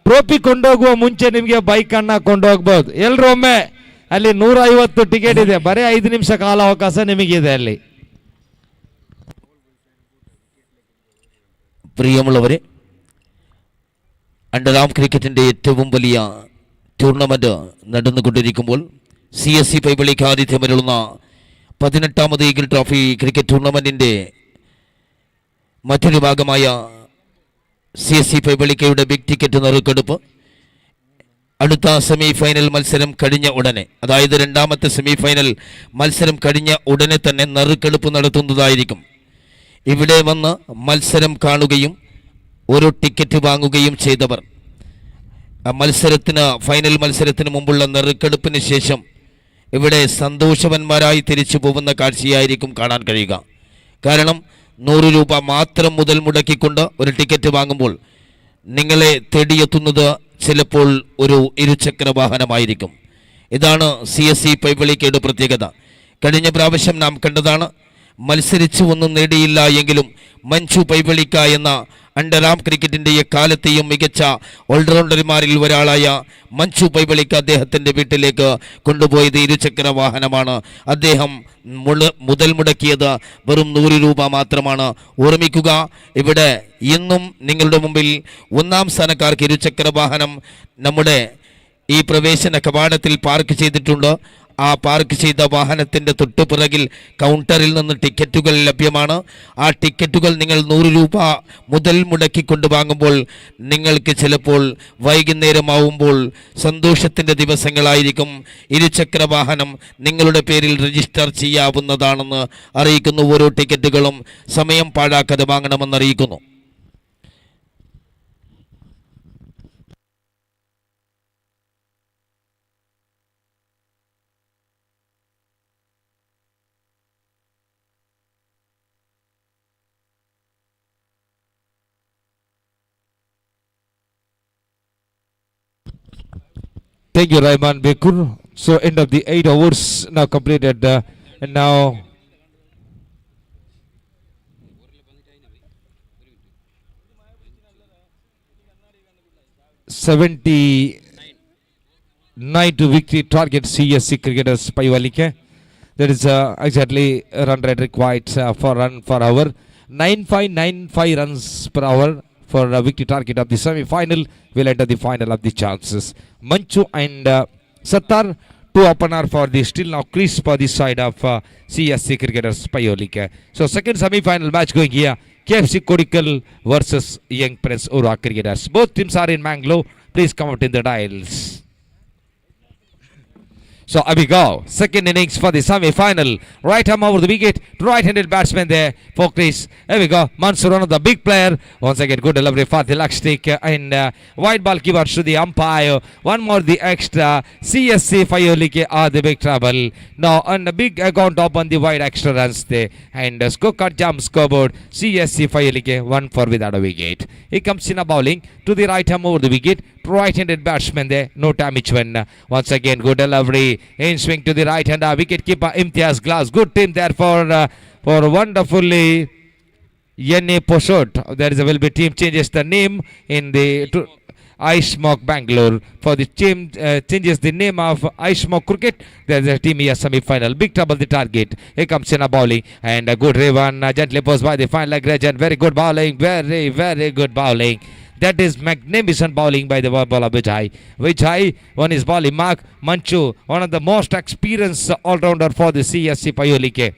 ಟ್ರೋಫಿ ಕೊಂಡೋಗುವ ಮುಂಚೆ ನಿಮಗೆ ಬೈಕನ್ನು ಕೊಂಡೋಗ್ಬೋದು. ಎಲ್ಲರೂ ಒಮ್ಮೆ ಅಲ್ಲಿ 150 ಟಿಕೆಟ್ ಇದೆ, ಬರೀ 5 നിമിഷ കാലാവകാശ നിമಗಿದೆ ಅಲ್ಲಿ.
പ്രിയമുള്ളവരെ, അണ്ടർആം ക്രിക്കറ്റിന്റെ ഏറ്റവും വലിയ ടൂർണമെന്റ് നടന്നുകൊണ്ടിരിക്കുമ്പോൾ CSC പൈവളിക്ക് ആതിഥ്യമരുളുന്ന 18ാമത് ഈഗിൾ ട്രോഫി ക്രിക്കറ്റ് ടൂർണമെന്റിന്റെ മറ്റൊരു ഭാഗമായ CSC പൈവളിക്കയുടെ ബിഗ് ടിക്കറ്റ് നറുക്കെടുപ്പ് അടുത്ത സെമിഫൈനൽ മത്സരം കഴിഞ്ഞ ഉടനെ, അതായത് രണ്ടാമത്തെ സെമിഫൈനൽ മത്സരം കഴിഞ്ഞ ഉടനെ തന്നെ നറുക്കെടുപ്പ് നടത്തുന്നതായിരിക്കും. ഇവിടെ വന്ന് മത്സരം കാണുകയും ഒരു ടിക്കറ്റ് വാങ്ങുകയും ചെയ്തവർ ഫൈനൽ മത്സരത്തിന് മുമ്പുള്ള നറുക്കെടുപ്പിന് ശേഷം ഇവിടെ സന്തോഷവാന്മാരായി തിരിച്ചു പോകുന്ന കാഴ്ചയായിരിക്കും കാണാൻ കഴിയുക. കാരണം 100 രൂപ മാത്രം മുതൽ മുടക്കിക്കൊണ്ട് ഒരു ടിക്കറ്റ് വാങ്ങുമ്പോൾ നിങ്ങളെ തേടിയെത്തുന്നത് ചിലപ്പോൾ ഒരു ഇരുചക്ര വാഹനമായിരിക്കും. ഇതാണ് CSC പൈവളിക്കയുടെ പ്രത്യേകത. കഴിഞ്ഞ പ്രാവശ്യം നാം കണ്ടതാണ്, മത്സരിച്ചു ഒന്നും നേടിയില്ല എങ്കിലും മഞ്ജു പൈവളിക്ക എന്ന അണ്ടർആം ക്രിക്കറ്റിൻ്റെ എക്കാലത്തെയും മികച്ച ഓൾറൗണ്ടർമാരിൽ ഒരാളായ മഞ്ജു പൈവളിക്ക അദ്ദേഹത്തിൻ്റെ വീട്ടിലേക്ക് കൊണ്ടുപോയത് ഇരുചക്ര വാഹനമാണ്. അദ്ദേഹം മുതൽ മുടക്കിയത് വെറും 100 രൂപ മാത്രമാണ്. ഓർമ്മിക്കുക, ഇവിടെ ഇന്നും നിങ്ങളുടെ മുമ്പിൽ 1ാം സ്ഥാനക്കാർക്ക് ഇരുചക്ര വാഹനം നമ്മുടെ ഈ പ്രവേശന കവാടത്തിൽ പാർക്ക് ചെയ്തിട്ടുണ്ട്. ആ പാർക്ക് ചെയ്ത വാഹനത്തിൻ്റെ തൊട്ടുപിറകിൽ കൗണ്ടറിൽ നിന്ന് ടിക്കറ്റുകൾ ലഭ്യമാണ്. ആ ടിക്കറ്റുകൾ നിങ്ങൾ 100 രൂപ മുതൽ മുടക്കിക്കൊണ്ട് വാങ്ങുമ്പോൾ നിങ്ങൾക്ക് ചിലപ്പോൾ വൈകുന്നേരമാവുമ്പോൾ സന്തോഷത്തിൻ്റെ ദിവസങ്ങളായിരിക്കും. ഇരുചക്ര വാഹനം നിങ്ങളുടെ പേരിൽ രജിസ്റ്റർ ചെയ്യാവുന്നതാണെന്ന് അറിയിക്കുന്നു. ഓരോ ടിക്കറ്റുകളും സമയം പാഴാക്കാതെ വാങ്ങണമെന്ന് അറിയിക്കുന്നു.
Thank you, Raiman Bekur. So end of the 8 hours now completed, and now 79 to victory target CSC cricketers Paivalike. That is exactly run rate required for run per hour. 9595 runs per hour for victory target of the semi-final will enter the final of the chances. Manchu and Sattar to opener for the still now crease for the side of CSC cricketers Payolike. So second semi-final match going here, KFC Kodikal versus Young Prince Ura cricketers. Both teams are in Mangalore. Please come out in the dials. So here we go. Second innings for the semi-final. Right arm over the wicket. Right-handed batsman there for Chris. Here we go. Mansoor, one of the big player. Once again, good delivery for the leg stick. And wide ball given to the umpire. One more the extra. CSC Fayolike are the big trouble. Now on the big account up on the wide extra runs there. And scorecard jump scoreboard. CSC Fayolike 1 for without a wicket. He comes in a bowling to the right arm over the wicket. Right-handed batsman there. No damage when once again good delivery. In swing to the right hander, wicket keeper Imtiaz Glass. Good team there for wonderfully Yenne Poshot. There is a will be team changes the name in the Ice Smoke Bangalore. For the team changes the name of Ice Smoke Cricket. There is a team here semi-final. Big trouble the target. Here comes in a bowling and a good run gently posed by the fine leg legend. Very good bowling. Very good bowling. That is magnificent bowling by the bowler Vijay. Vijay, one is bowling mark. Manchu, one of the most experienced all-rounder for the CSC Payolike.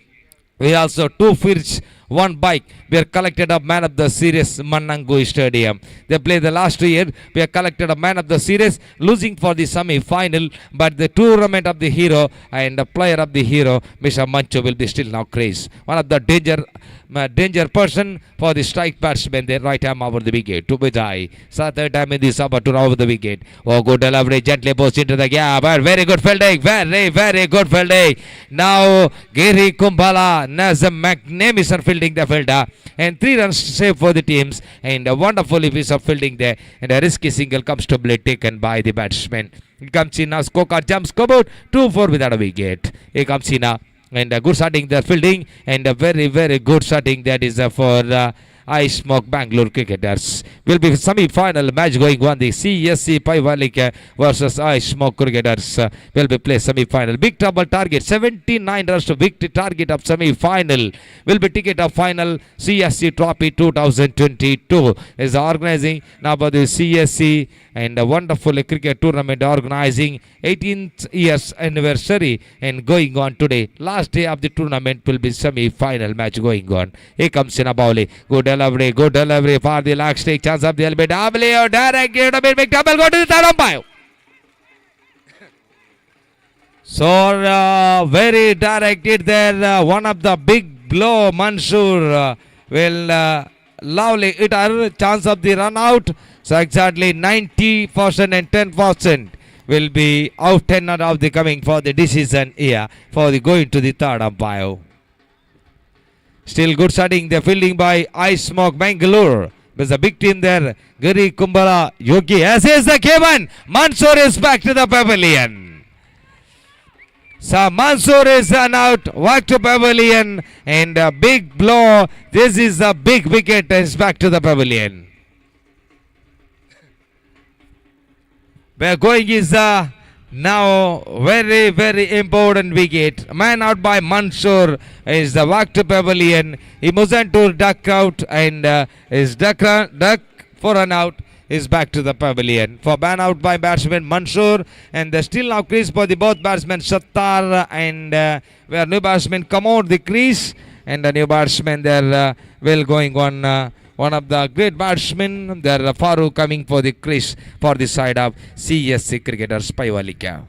We also 2 fields, 1 bike. We are collected a man of the series Manangu Stadium. They played the last year. We are collected a man of the series, losing for the semi-final. But the tournament of the hero and the player of the hero, Mr. Manchu, will be still now crazy. One of the danger person for the strike batsman. The right arm over the wicket to Vijay. So third time in this over to over the wicket. Oh, good delivery, gently post into the gap. Very good fielding. Very good fielding. Now Giri Kumbhala has a magnificent fielding the fielder. And 3 runs saved for the teams. And a wonderful piece of fielding there. And a risky single comes to be taken by the batsman. It comes in now. Scorecard jumps scoreboard 2-4 without a wicket. Here comes in now. And a good starting the fielding. And a very good starting that is for Ice Smoke Bangalore cricketers. Will be semi-final match going on. The CSC Payolike versus Ice Smoke cricketers will be played semi-final. Big trouble target 79 runs to victory target of semi-final. Will be ticket of final CSC Trophy 2022 is organizing now by the CSC and a wonderful cricket tournament organizing 18th years anniversary and going on today. Last day of the tournament will be semi-final match going on. Here comes in a bowling. Good delivery for the leg stick. Chance of the LBW. Direct give a big double. Go to the third umpire. So very directed there. One of the big blow. Mansoor will lovely hitter. Chance of the run out. So exactly 90% and 10% will be out 10 out of the coming for the decision here for the going to the third umpire. Still good starting the fielding by Ice Smoke Bangalore. There's a big team there. Giri Kumbhala Yogi. As is the K1. Mansoor is back to the pavilion. So Mansoor is run out. Back to pavilion. And a big blow. This is a big wicket. Is back to the pavilion. Where going is now very important wicket. Man out by Mansoor is the walk to pavilion. He moves on to duck out and is duck for an out is back to the pavilion. For man out by batsman Mansoor and the still now crease for the both batsmen Sattar and where new batsmen come out the crease and the new batsman there will going on. One of the great batsmen, there Farouk coming for the crease for the side of CSC cricketers Payolike.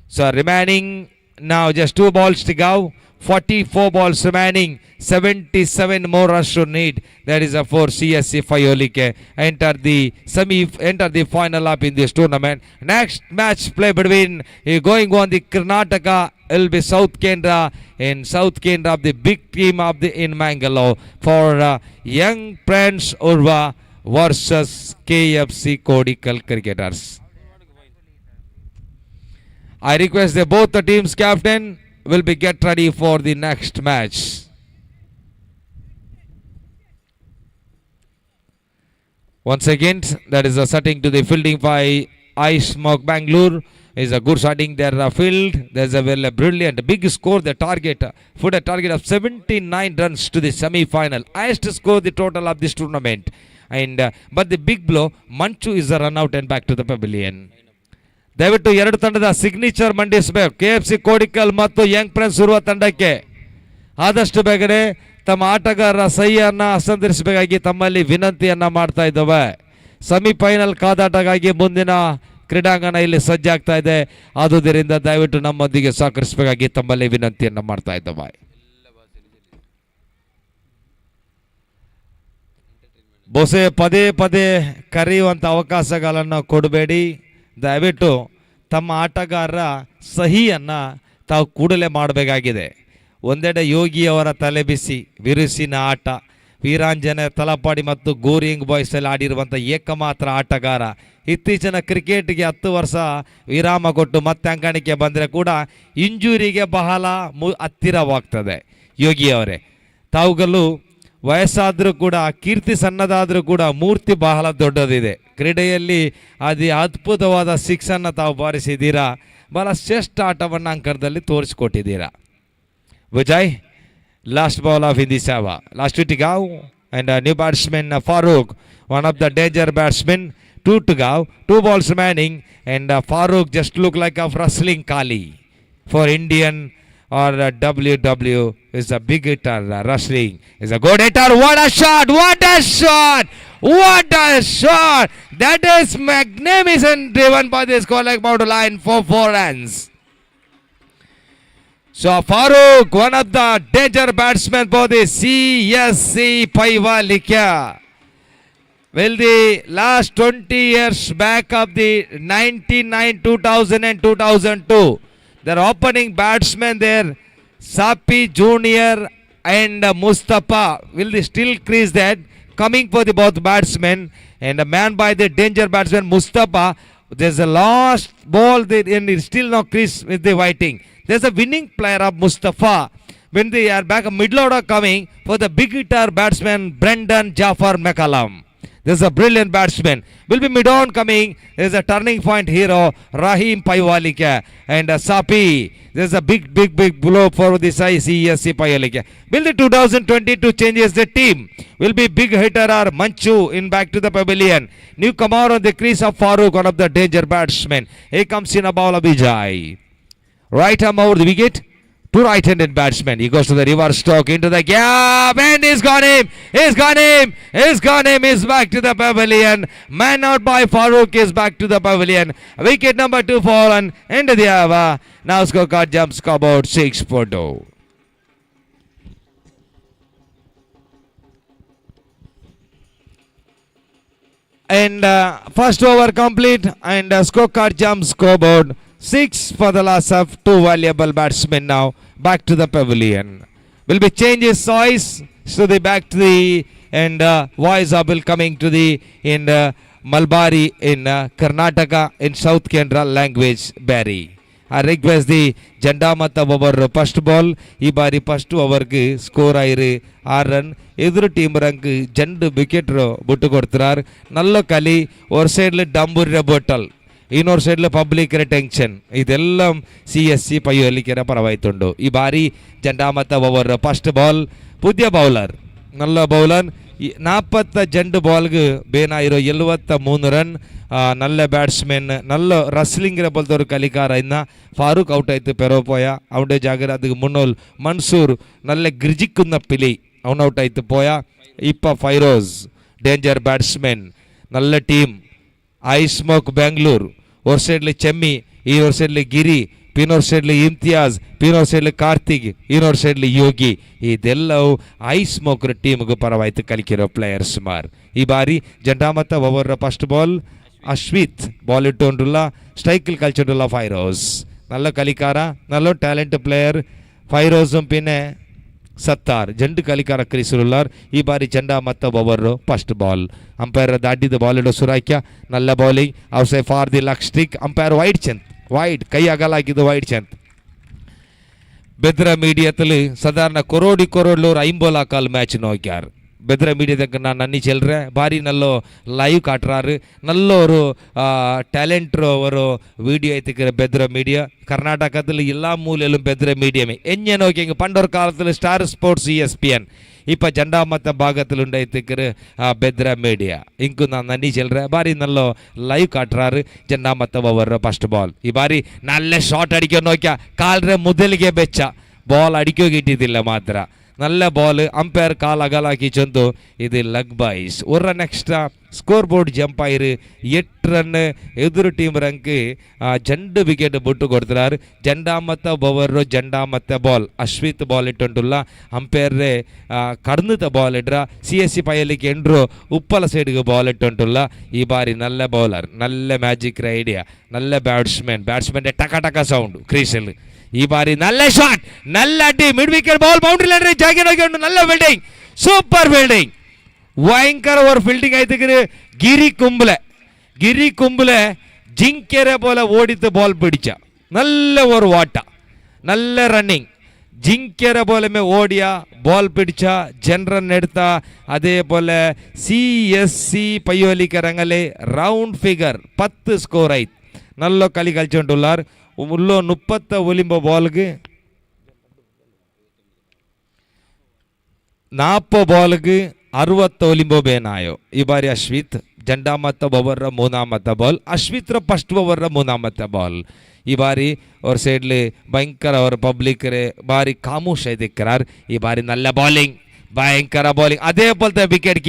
So remaining now just 2 balls to go. 44 balls remaining. 77 more runs to need. That is for CSC Payolike. Enter the final up in this tournament. Next match play between going on the Karnataka. Will be South Kerla in South Kerla of the big team of the in Mangalore for Young Prince Urva versus KFC Kodikal cricketers. I request that both the teams captain will be get ready for the next match. Once again, that is a setting to the fielding by Ice Smoke Bangalore. Is a good starting there field. There's a very brilliant big score. The target put a target of 79 runs to the semi-final. Highest score the total of this tournament. And but the big blow, Manchu is a run out and back to the pavilion. ದಯವಿಟ್ಟು ಎರಡು ತಂಡದ signature ಮಂಡಿಸಬೇಕು. KFC Kodikal ಮತ್ತು Young prince Urwa ತಂಡಕ್ಕೆ ಆದಷ್ಟು ಬೇಗನೆ ತಮ್ಮ ಆಟಗಾರರ ಸಹಿಯನ್ನು ಹಸ್ತಾಂತರಿಸಬೇಕಾಗಿ ತಮ್ಮಲ್ಲಿ ವಿನಂತಿಯನ್ನ ಮಾಡ್ತಾ ಇದ್ದೇವೆ. ಸೆಮಿಫೈನಲ್ ಕಾದಾಟಗಾಗಿ ಮುಂದಿನ ಕ್ರೀಡಾಂಗಣ ಇಲ್ಲಿ ಸಜ್ಜಾಗ್ತಾ ಇದೆ. ಆದುದರಿಂದ ದಯವಿಟ್ಟು ನಮ್ಮೊಂದಿಗೆ ಸಹಕರಿಸಬೇಕಾಗಿ ತಮ್ಮಲ್ಲಿ ವಿನಂತಿಯನ್ನು ಮಾಡ್ತಾ ಇದ್ದೇವೆ. ಬೊಸೆ ಪದೇ ಪದೇ ಕರೆಯುವಂಥ ಅವಕಾಶಗಳನ್ನು ಕೊಡಬೇಡಿ. ದಯವಿಟ್ಟು ತಮ್ಮ ಆಟಗಾರರ ಸಹಿಯನ್ನು ತಾವು ಕೂಡಲೇ ಮಾಡಬೇಕಾಗಿದೆ. ಒಂದೆಡೆ ಯೋಗಿಯವರ ತಲೆ ಬಿಸಿ ಬಿರುಸಿನ ಆಟ, ವೀರಾಂಜನೆ ತಲಪಾಡಿ ಮತ್ತು ಗೋರಿಂಗ್ ಬಾಯ್ಸಲ್ಲಿ ಆಡಿರುವಂಥ ಏಕಮಾತ್ರ ಆಟಗಾರ. ಇತ್ತೀಚಿನ ಕ್ರಿಕೆಟ್ಗೆ 10 ವರ್ಷ ವಿರಾಮ ಕೊಟ್ಟು ಮತ್ತೆ ಅಂಕಣಿಕೆ ಬಂದರೆ ಕೂಡ ಇಂಜುರಿಗೆ ಬಹಳ ಹತ್ತಿರವಾಗ್ತದೆ. ಯೋಗಿಯವರೇ, ತಾವುಗಳು ವಯಸ್ಸಾದರೂ ಕೂಡ, ಕೀರ್ತಿ ಸಣ್ಣದಾದರೂ ಕೂಡ ಮೂರ್ತಿ ಬಹಳ ದೊಡ್ಡದಿದೆ. ಕ್ರೀಡೆಯಲ್ಲಿ ಅದು ಅದ್ಭುತವಾದ 6 ತಾವು ಬಾರಿಸಿದ್ದೀರಾ. ಬಹಳ ಶ್ರೇಷ್ಠ ಆಟವನ್ನು ಅಂಕಣದಲ್ಲಿ ತೋರಿಸಿಕೊಟ್ಟಿದ್ದೀರಾ. Vijay, last ball of Hindi Sava. Last to go. And new batsman Farooq, one of the danger batsmen. 2 to go. 2 balls remaining. And Farooq just look like a wrestling Kali for Indian or WW is a big hitter. Wrestling is a good hitter. What a shot! What a shot! What a shot! That is magnificent, driven by this colleague bound line for 4 runs. So Farooq, one of the danger batsmen for the CSC Paivalika. Well, the last 20 years back of the 99, 2000 and 2002, their opening batsmen there, Sapi Junior and Mustafa, will they still crease that, coming for the both batsmen, and a man by the danger batsman Mustafa. There's a last ball there, and it's still no crease with the whiting. There's a winning player of Mustafa. When they are back, a middle order coming for the big hitter batsman Brendan Jafar McCallum. There's a brilliant batsman. Will be mid-on coming. There's a turning point hero Rahim Paivalika and Sapi. There's a big blow for this CSC Paivalika. Will the 2022 changes the team? Will be big hitter or Manchu in back to the pavilion. Newcomer on the crease of Farooq, one of the danger batsmen. Here comes in a ball of Vijay. Right arm over the wicket to right-handed batsman. He goes to the reverse stroke into the gap and he's got him. He's got him. He's got him. He's back to the pavilion. Man out by Farooq is back to the pavilion. Wicket number 2 fallen into the over. Now scorecard jumps scoreboard 6 for 2. And first over complete and scorecard jumps scoreboard 6 for the loss of 2 valuable batsmen. Now back to the pavilion. Will be changes choice. So they back to the and voice will coming to the in Malbari in Karnataka in South Kerala language Barry. I request the Jandamata over first ball. ಈ ಬಾರಿ first ಓವರ್ಗೆ score ಆಯಿರಿ 6 run. ಎದುರು team ರಂಗ್ ಜಂಡು wicket ಬಿಟ್ಟು ಕೊಡ್ತಾರ. ನಲ್ಲ ಕಲಿ ஒரு சைடுல டம்புரிய போட்டல், ಇನ್ನೊಂದು ಸೈಡ್లో public tension. ಇದೆಲ್ಲ CSC ಪೈಯಲಿಕೆರ ಪರವಾಯ್ತುಂಡು. ಈ ಬಾರಿ ಜಂಡಾಮತ ಓವರ್ ಫಸ್ಟ್ ಬಾಲ್ ಪುದ್ಯ ಬೌಲರ್, ನಲ್ಲ ಬೌಲರ್ 40 ಜಂಡು ಬಾಲ್ಗೆ ಬೇನಾಯಿರೋ 73 ರನ್. నల్ల బ్యాట్స్మెన్ నల్ల రస్లింగ్ రెబల్తోరు కలికార ఇన్న ఫారూక్ అవుట్ అయితే పెరవపోయా. అవుటే జాగర అదికి మున్నోల్ మన్సూర్ నల్ల గిర్జిక్కున్న పిలి అవున్ అవుట్ అయితే పోయా. ఇప్ప ఫైరోజ్ డేంజర్ బ్యాట్స్మెన్ నల్ల టీమ్ ఐ స్మోక్ బెంగళూరు. ஒரு சைடில் செம்மி, இன்னொரு சைடில் கிரி, ಇನ್ನೊಂದು ಸೈಡ್ಲಿ ಇಮ್ತಿಯಾಜ್, ಇನ್ನೊಂದು ಸೈಡ್ಲಿ ಕಾರ್ತಿಕ್, ಇನ್ನೊಂದು ಸೈಡ್ಲಿ ಯೋಗಿ. ಇದೆಲ್ಲವೂ ಐ ಸ್ಮೋಕರ್ ಟೀಮ್ಗೆ ಪರವಾಯ್ತು ಕಲಿಕಿರೋ ಪ್ಲೇಯರ್ಸ್ ಮಾರ್. ಈ ಬಾರಿ ಜಂಡಾಮತ over first ball Ashwith ball ಇಟ್ಟುಕೊಂಡ್ರಲ್ಲ, ಸ್ಟ್ರೈಕಲ್ಲಿ ಕಲ್ಚಿಡ್ರಲ್ಲ ಫೈರೋಸ್. നല്ല കളിക്കാര, നല്ല ടാലൻറ്റ് പ്ലെയർ ഫൈറോസും പിന്നെ ಸತ್ತಾರ್ ಜಂಡು ಕಲಿಕಾರ ಕ್ರೀಸರುಲ್ಲಾರ್. ಈ ಬಾರಿ ಜಂಡ ಮತ್ತು ಓವರು ಫಸ್ಟ್ ಬಾಲ್. ಅಂಪೈರ್ ದಾಟಿದ ಬಾಲ್ ಇಡೋ ಸುರಾಕ್ಯ, ನಲ್ಲ bowling outside for the leg stick. Umpire wide ಚಂತ್, ವೈಡ್ ಕೈ ಅಗಲ ಹಾಕಿದ್ದು ವೈಡ್ ಚಂತ್. ಬೆದ್ರ ಮೀಡಿಯத்தில் ಸಾಧಾರಣ ಕೊರೋಡಿ ಕೊರೋಡ್ಲೂರು 50 ಕಾಲ್ ಮ್ಯಾಚ್ ನೋಕ್ಯಾರ್. बेद्रा मीडिया तक ना नन्नी चल रहे भारी नल्लो लाइव काट रहा नल्लो टैलेंट वीडियो ऐते बेद्रा मीडिया कर्नाटक मूल बेद्रा मीडिया में एंजे नोकि पंडोर काल स्टार स्पोर्ट्स ESPN इप जंडा मत भागत बेद्रा मीडिया इंकु ना नन्नी चल रहे भारी नल्लो लाइव काट रहा जंडा मत ओवर फस्ट बॉल ई बारी नल्ले शॉट अडिको नोक्या काल मुदलिगे बेच्च बॉल अडिको गिट्टिद्दिल्ल मात्र நல்ல பால், அம்பையர் கால் அகலாக்கி சொந்து இது லக் பாய்ஸ். ஒரு run extra, score board jump ஆயிரு 8 ರನ್. ಎದುರು ಟೀಮ್ ರಂಕ್ ಜಂಡು ವಿಕೆಟ್ ಬಿಟ್ಟು ಕೊಡ್ತಾರೆ. ಜಂಡಾಮತ್ತ ಬವರು ಜಂಡಾಮತ್ತ ಬಾಲ್ ಅಶ್ವಿತ್ ಬಾಲ್ ಇಟ್ಟುಂಟುಲ್ಲ. ಅಂಪೈರ್ರೆ ಕಡ್ನತ ಬಾಲ್ ಇಡ್ರ CSC ಪೈಲಿಕ್ಕೆ ಎಂಡ್ರು ಉಪ್ಪಲ ಸೈಡ್ಗೆ ಬಾಲ್ ಇಟ್ಟುಂಟುಲ್ಲ. ಈ ಬಾರಿ ನಲ್ಲ ಬೌಲರ್, നല്ല ಮ್ಯಾಜಿಕ್ ಐಡಿಯಾ, നല്ല ಬ್ಯಾಟ್ಸ್ಮನ್ ಟಕ ಟಕ ಸೌಂಡ್ ಕ್ರೀಸಲ್ಲಿ. ಈ ಬಾರಿ നല്ല ಶಾಟ್, നല്ല ಅಡ್ಡಿ, mid wicket ball boundary line ಜಾಗಿ ಹೋಗಿ ಉಂಟು. നല്ല ಫೀಲ್ಡಿಂಗ್, ಸೂಪರ್ ಫೀಲ್ಡಿಂಗ್, ഭയങ്കര ഒരു ഫീൽഡിംഗ് ആയിട്ട് ഗിരി കുംബ്ലെ ജിങ്കരെ പോലെ ഓടിത്ത് ബോൾ പിടിച്ച നല്ല ഒരു വാട്ട, നല്ല റണ്ണിങ്. ജിങ്കരെ പോലെ ഓടിയ ബോൾ പിടിച്ച ജനറൻ എടുത്ത അതേപോലെ CSC പയ്യോലിക്കരങ്ങലെ റൗണ്ട് ഫിഗർ 10 സ്കോർ ആയി. നല്ല കളി കളിച്ചുകൊണ്ടുള്ളാർ. ഉള്ളോ 30 ഒലിമ്പോ ബോൾക്ക് 40 ಬಾಲ್ಗೆ 60 ಒಲಿಂಬೋ ಬೇನಾಯೋ. ಈ ಬಾರಿ ಅಶ್ವಿತ್ ಜಂಡಾಮತ್ತ ಓವರ್ ಮೂನಾಮತ್ತ ಬಾಲ್, ಅಶ್ವಿತ್ರ ಫಸ್ಟ್ ಓವರ್ ಮೂನಾಮತ್ತ ಬಾಲ್. ಈ ಬಾರಿ ಅವ್ರ ಸೈಡ್ಲಿ ಭಯಂಕರ ಅವ್ರ ಪಬ್ಲಿಕ್ ಬಾರಿ ಖಾಮೋಶ್ ಐತಿಕ್ಕರಾರ್. ಈ ಬಾರಿ നല്ല ಬಾಲಿಂಗ್, ഭയങ്കര ബോളിംഗ്. അതേപോലത്തെ വിക്കറ്റ്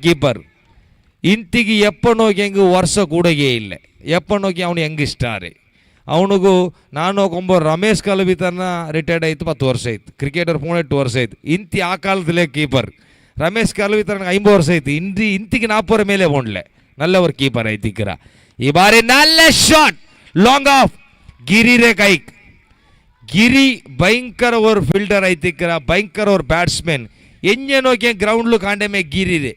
കീപ്പർ ಇಂತಿಗೆ ಎಪ್ಪ ನೋಗಿ ಹೆಂಗೆ ವರ್ಷ ಕೂಡಗೇ ಇಲ್ಲ. ಎಪ್ಪ ನೋಗಿ ಅವನು ಹೆಂಗೆ ಇಷ್ಟ ರೀ ಅವನಿಗೂ. ನಾನು ಒಬ್ಬ ರಮೇಶ್ ಕಲವಿತನ ರಿಟೈರ್ಡ್ ಆಯಿತು 10 ವರ್ಷ ಆಯ್ತು. ಕ್ರಿಕೆಟರ್ 8 ವರ್ಷ ಆಯ್ತು. ಇಂತಿ ಆ ಕಾಲದಲ್ಲೇ ಕೀಪರ್ ರಮೇಶ್ ಕಲವಿತನ 50 ವರ್ಷ ಆಯ್ತು. ಇಂತಿಗೆ 40 ಮೇಲೆ ಓಡ್ಲೆ ನಲ್ಲವರ್ ಕೀಪರ್ ಐತಿಕ್ಕರ. ಈ ಬಾರಿ ನಲ್ಲ ಶಾಟ್, ಲಾಂಗ್ ಆಫ್, ಗಿರಿ ರೇ ಕೈಕ್. ಗಿರಿ ಭಯಂಕರ ಓವರ್ ಫೀಲ್ಡರ್ ಐತಿಕ್ಕರ, ಭಯಂಕರ ಓವರ್ ಬ್ಯಾಟ್ಸ್ಮನ್. ಎಂಜೆ ನೋಕಿ ಗ್ರೌಂಡ್ಲು ಕಾಂಡೆ ಮೇ ಗಿರಿ ರೇ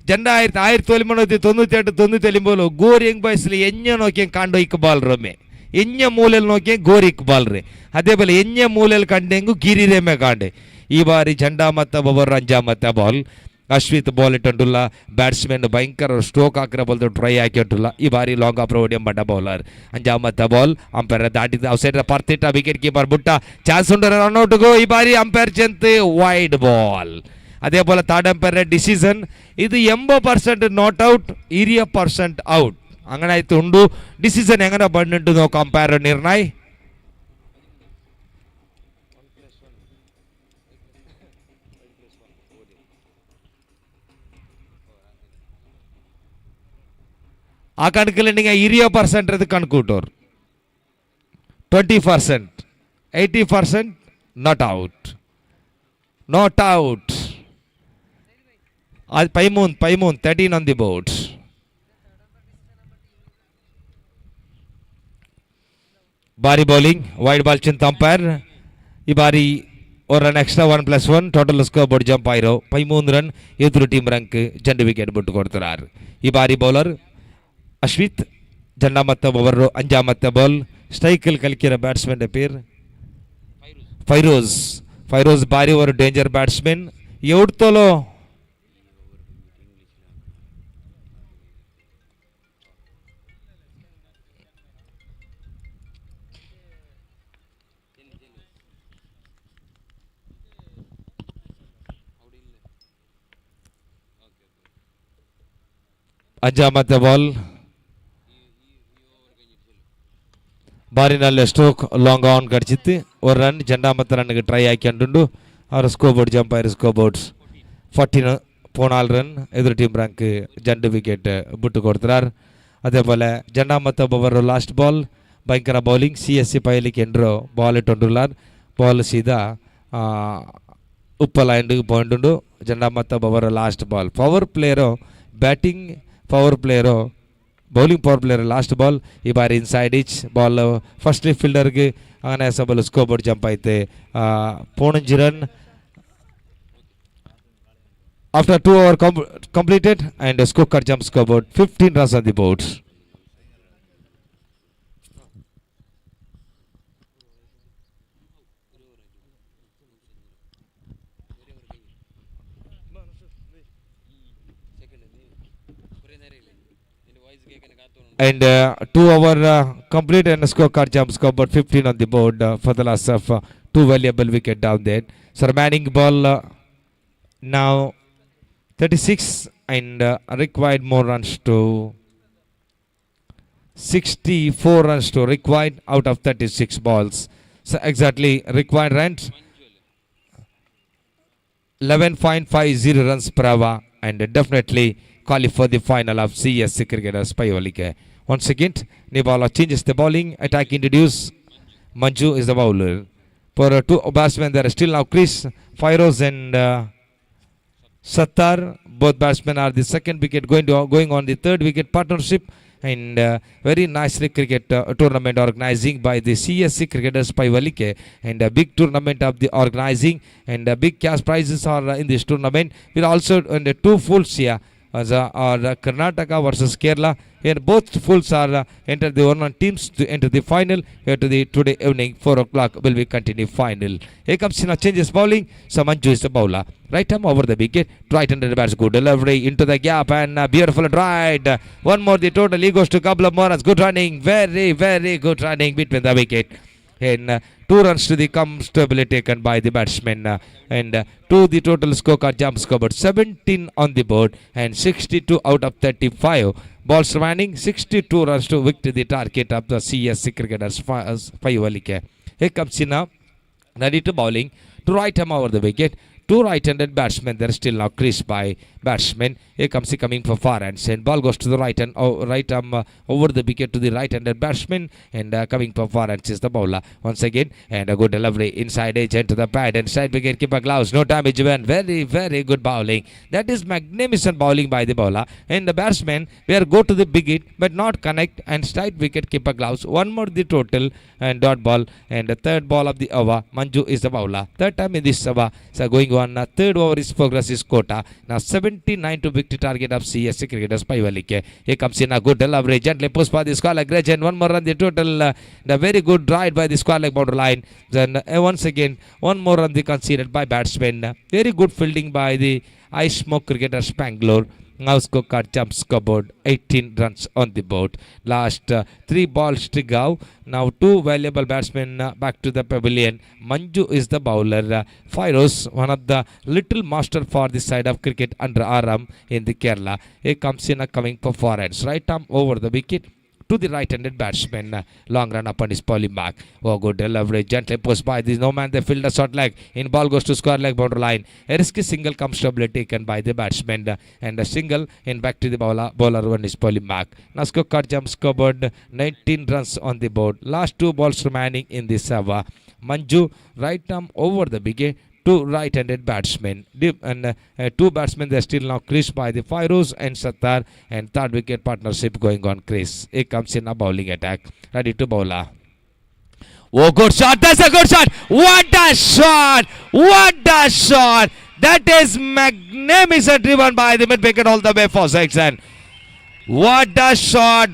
ಜಂಡ 1998 ಗೋರಿ ಹೆಂಗ್ ಬಯಸಲಿ ಎಂಜೆ ನೋಕಿ ಕಾಂಡೋ ಇಕ್ ಬಾಲ್ ರೊಮ್ಮೆ ಎഞ്ഞ ಮೂಲೆಯಲ್ಲಿ ನೋಕಿ ಗೋರಿ ಇಕ್ ಬಾಲ್ ರೇ. അതേപോലെ ಎഞ്ഞ ಮೂಲೆಯಲ್ಲಿ ಕಂಡೆಂಗು ಗಿರಿ ರೇಮೆ ಕಾಂಡೆ. ಈ ಬಾರಿ ಜಂಡಾಮತ್ತ ಓವರ್ ಅಂಜಾಮತ್ತ ಬಾಲ್. ಅಶ್ವಿತ್ ಬಾಲ್ ಇಟ್ಟುಂಟುಲ್ಲ. ಬ್ಯಾಟ್ಸ್ಮನ್ ಭಯಂಕರ ಸ್ಟ್ರೋಕ್ ಹಾಕಿರೋ ಬಾಲ್ ಟ್ರೈ ಹಾಕಿಂಟುಲ್ಲ. ಈ ಬಾರಿ ಲಾಂಗ್ ಆಫ್ ಓಡಿಯಂ ಬಡ್ಡ ಬೌಲರ್ ಅಂಜಾಮತ್ತ ಬಾಲ್. ಅಂಪೈರ್ ದಾಟಿದ ಔಟ್ಸೈಡ್ ಪರ್ತಿಟ್ಟ ವಿಕೆಟ್ ಕೀಪರ್ ಬುಟ್ಟ ಚಾನ್ಸ್ ಉಂಟು ರನ್ಔಟ್ಗೂ. ಈ ಬಾರಿ ಅಂಪೈರ್ ಚೆಂತ್ ವೈಡ್ ಬಾಲ್. അതേപോലെ തേർഡ് അമ്പയറിന്റെ ഡിസിഷൻ ഇത് 80% നോട്ട് ഔട്ട്, 20% ഔട്ട്. അങ്ങനെ ആയിട്ട് ഉണ്ട്. ഡിസിഷൻ എങ്ങനെ പണിട്ട് നോക്കാം അമ്പയർ നിർണയ്. ആ കണക്കിലുണ്ടെങ്കിൽ 20% ഇത് കണക്കൂട്ടോർ, 20%, 80% not out. Paimun 13 on the board. Bari bowling, wide ball chin umpire. ಈ ಬಾರಿ ஒரு run extra 1+1 total score board jump ಆಯಿರೋ 13 ರನ್. ಎದುರು ಟೀಮ್ ರಂಕ್ ಜಂಡು ವಿಕೆಟ್ ಬಿಟ್ಟು ಕೊಡ್ತಾರೆ. ಈ ಬಾರಿ ಬೌಲರ್ ಅಶ್ವಿತ್ ಜಂಡಾಮತ್ತ ಓವರ್ ಅಂಜಾಮತ್ತ ಬಾಲ್. ಸ್ಟ್ರೈಕಲ್ಲಿ ಕಲಿಕಿರೋ ಬ್ಯಾಟ್ಸ್ಮನ್ ಪೇರ್ ಫೈರೋಜ್ ಬಾರಿ ಓವರ್ ಡೇಂಜರ್ ಬ್ಯಾಟ್ಸ್ಮನ್. ಎವ್ಡ್ತೋಲೋ അഞ്ചാമത്തെ ബോൾ ಬಾರಿನಲ್ಲಿ ಸ್ಟ್ರೋಕ್ ಲಾಂಗ್ ಆನ್ ಕಡಿಸಿತ್ತು. ഒരു റൺ രണ്ടാമത്തെ റണ്ണിಗೆ ಟ್ರೈ ಹಾಕಿಕೊಂಡು ಅವರ ಸ್ಕೋರ್ ಬೋರ್ಡ್ ಜಂಪ್ ಆಯಿರು. Score boards 14 run. ಎದುರು ಟೀಮ್ ರ್ಯಾಂಕ್ ಜಂಡು ವಿಕೆಟ್ ಬಿಟ್ಟು ಕೊಡ್ತಾರೆ. അതേപോലെ രണ്ടാമത്തെ ഓവർ ലാസ്റ്റ് ബോൾ ഭയങ്കര ബൗളിംഗ്. CSC പൈലിക്ക് എൻട്രോ ബോൾ ഇട്ടുകൊണ്ടുള്ളാർ. ബോൾ സീതാ ഉപ്പ ലൈൻഡ് പോയിന്റ് ഉണ്ട്. രണ്ടാമത്തെ ഓവർ ലാസ്റ്റ് ബോൾ പവർ പ്ലെയറോ batting power player bowling power player last ball. ಈ ಬಾರಿ ಇನ್ಸೈಡ್ ಇಚ್ ಬಾಲ್ ಫಸ್ಟ್ ಫೀಲ್ಡರ್ಗೆ അങ്ങനെ സബൽ സ്കോർ ബോർഡ് ജമ്പ് ആയിട്ട് 15 run. After 2 overs completed and scorecard jump scoreboard 15 runs on the board. And 2 overs complete and scorecard jump scoreboard 15 on the board for the loss of 2 valuable wicket down there. So remaining ball now 36 and required more runs to 64 runs to required out of 36 balls. So exactly required runs 11.50 runs per hour and definitely qualify for the final of CSC Cricketers Payolike. Once again, Nibala changes the bowling, attack introduce. Manju is the bowler. For two batsmen, there are still now Chris, Fairoz and Sattar. Both batsmen are the second wicket going on the third wicket partnership and very nicely cricket tournament organizing by the CSC Cricketers Paivalike and a big tournament of the organizing and big cash prizes are in this tournament. We'll also in the two fulls here are Karnataka versus Kerla. Here both fulls are enter the one teams to enter the final. Here to the today evening 4 o'clock will be continue final. Here comes Sina changes bowling. Samanju is the bowler. Right arm over the wicket. Right under the bats. Good delivery into the gap and beautiful ride. One more the total. He goes to couple of more. Good running. Very good running between the wicket. And two runs to the comfortably taken by the batsman and to the total scorecard jump scored 17 on the board and 62 out of 35 balls remaining 62 runs to victory the target of the CSC Cricketers 5 here comes in ready to bowling to right arm over the wicket. Two right-handed batsmen. There is still now creased by batsmen. Here comes he coming for far and send ball goes to the right and right arm over the wicket to the right-handed batsman and coming for far and is the bowler once again and a good delivery inside edge into the pad and side wicket keeper gloves. No damage even. Very good bowling. That is magnificent bowling by the bowler and the batsman where go to the wicket but not connect and side wicket keeper gloves. One more the total and dot ball and the third ball of the over. Manju is the bowler. Third time in this over. So going on third over is progress is Kota. Now 79 to victory target of CSC Cricketers Paivalike. Here comes in a good delivery. Gently pushed by the square leg edge and one more run the total. The very good ride by the square leg boundary line. Then once again one more run the conceded by batsmen. Very good fielding by the Ice Smoke Cricketers Bangalore. Now scorecard jumps scoreboard 18 runs on the board. Last 3 balls to go. Now two valuable batsmen back to the pavilion. Manju is the bowler. Fairoz, one of the little master for the side of cricket Underarm in the Kerla. He comes in coming for forwards. Right arm over the wicket to the right-handed batsman. Long run up and is pulling back. Oh, good delivery. Gently pushed by this no man. They field a short leg. In ball goes to square leg boundary line. A risky single comfortably taken by the batsman. And a single in back to the bowler. Bowler one is pulling back. Now scorecard jump scored 19 runs on the board. Last 2 balls remaining in this over. Manju right arm over the wicket. Two right-handed batsmen and two batsmen they are still now creased by the Fairoz and Sattar and third wicket partnership going on crease. It comes in a bowling attack ready to bowler. Oh, good shot. That's a good shot. What a shot. That is magnificent driven by the mid wicket all the way for section. What a shot.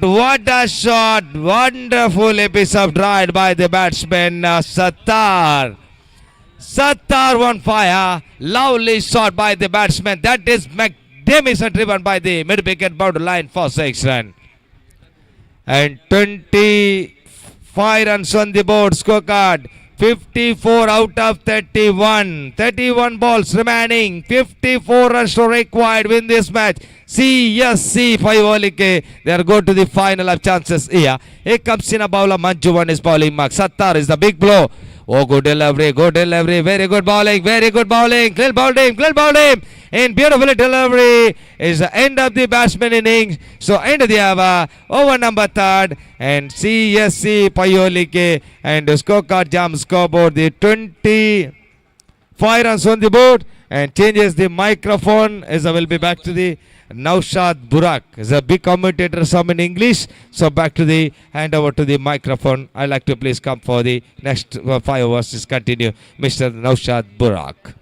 Wonderful piece of ride by the batsman Sattar. Sattar on fire. Lovely shot by the batsman. That is magnificent driven by the mid wicket boundary line for 6 runs. And 25 runs on the board scorecard. 54 out of 31. 31 balls remaining. 54 runs to required win this match. CSC Paivalike. They are going to the final of chances here. Here comes in a bowler. Manju one is bowling mark. Sattar is the big blow. Oh, good delivery. Very good bowling. Clear bowled him. And beautiful delivery is the end of the batsman innings. So end of the over number 3rd. And CSC Paivalike and the scorecard jump scoreboard the 25 runs on the board and changes the microphone as I will be back to the Naushad Burak is a big commentator, some in English. So back to the hand over to the microphone. I'd like to please come for the next 5 hours. Just continue, Mr. Naushad Burak.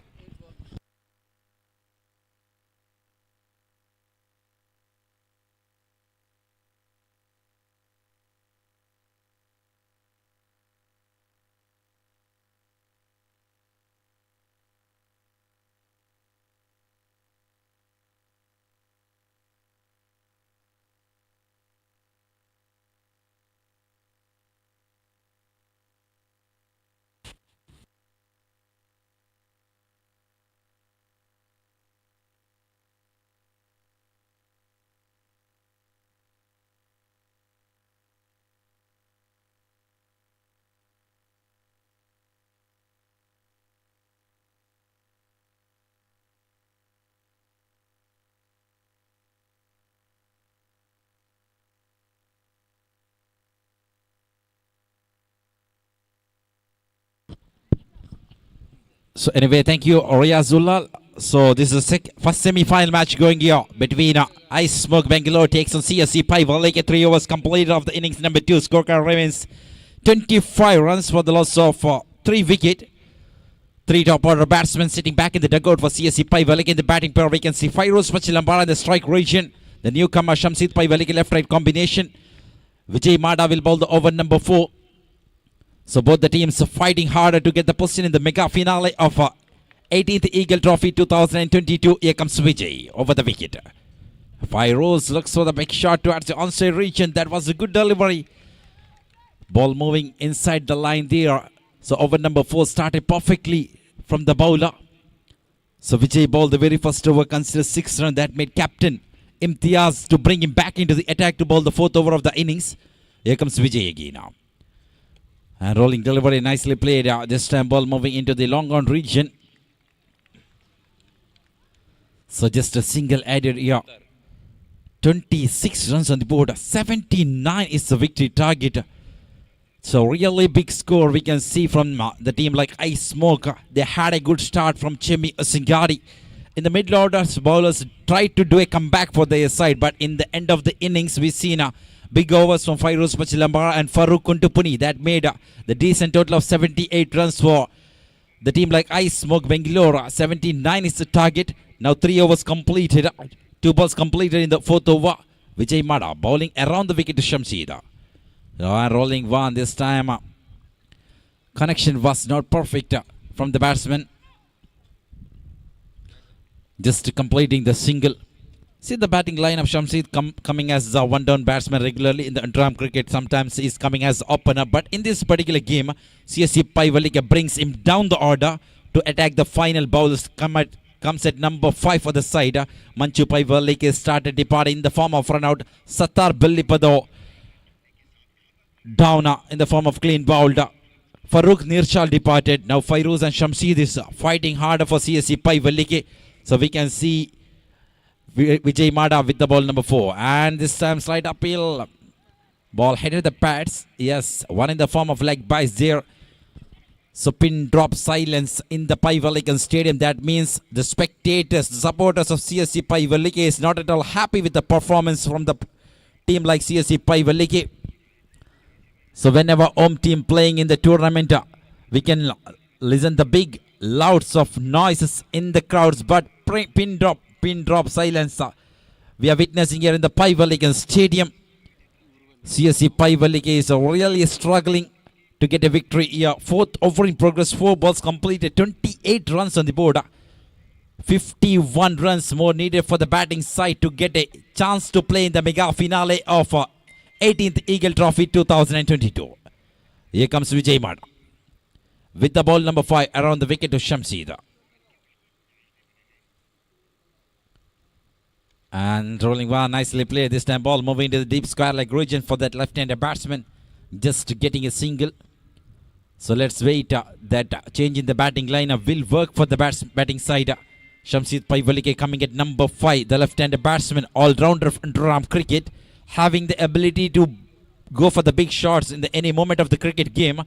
So anyway, thank you, Riazullah. So this is the first semi-final match going here between Ice Smoke Bangalore takes on CSC Pipe. Like 3 overs completed of the innings number 2. Scorecard remains 25 runs for the loss of 3 wicket. 3 top order batsmen sitting back in the dugout for CSC Paivalike. In the batting pair, we can see Fairoz Pachilambara in the strike region. The newcomer Shamsid Paivalike left-right combination. Vijay Mada will bowl the over number 4. So both the teams are fighting harder to get the position in the mega finale of 18th Eagle Trophy 2022. Here comes Vijay over the wicket. Fairoz looks for the big shot towards the onside region. That was a good delivery. Ball moving inside the line there. So over number 4 started perfectly from the bowler. So Vijay bowled the very first over, considered 6 runs. That made captain Imtiaz to bring him back into the attack to bowl the 4th over of the innings. Here comes Vijay again now. And rolling delivery nicely played. This time ball moving into the long on region. So just a single added here. 26 runs on the board. 79 is the victory target. So really big score we can see from the team like Ice Smoke. They had a good start from Chemi Singari. In the middle order, bowlers tried to do a comeback for their side. But in the end of the innings, we seen big overs from Fairoz Pachilambara and Farooq Kuntupuni. That made the decent total of 78 runs for the team like Ice Smoke Bangalore. 79 is the target. Now 3 overs completed. 2 balls completed in the 4th over. Vijay Mada bowling around the wicket to Shamsida. Rolling one this time. Connection was not perfect from the batsman. Just completing the single. See the batting line of Shamsid coming as a one-down batsman regularly in the Underarm cricket. Sometimes he's coming as opener. But in this particular game, CSC Paivalike brings him down the order to attack the final bowlers. Comes at number 5 for the side. Manchu Paivalike started departing in the form of run-out. Sattar Billipado down in the form of clean bowled. Farooq Nirchal departed. Now Fairoz and Shamsid is fighting harder for CSC Paivalike. So we can see Vijay Mada with the ball number 4. And this time slight uphill. Ball headed the pads. Yes, one in the form of leg bites there. So pin drop silence in the Paivalike Stadium. That means the spectators, the supporters of CSC Paivalike is not at all happy with the performance from the team like CSC Paivalike. So whenever home team playing in the tournament, we can listen the big louds of noises in the crowds. But pin drop silence we are witnessing here in the Paivalike Stadium. CSC Paivalike is really struggling to get a victory here. 4th over in progress, 4 balls completed, 28 runs on the board. 51 runs more needed for the batting side to get a chance to play in the mega finale of 18th Eagle Trophy 2022. Here comes Vijay Mada with the ball number 5 around the wicket to Shamsida. And rolling one, nicely played. This time ball moving to the deep square leg region for that left-handed batsman. Just getting a single. So let's wait. That change in the batting lineup will work for the batting side. Shamsid Paivalike coming at number 5. The left-handed batsman, all-rounder of Underarm cricket, having the ability to go for the big shots in any moment of the cricket game.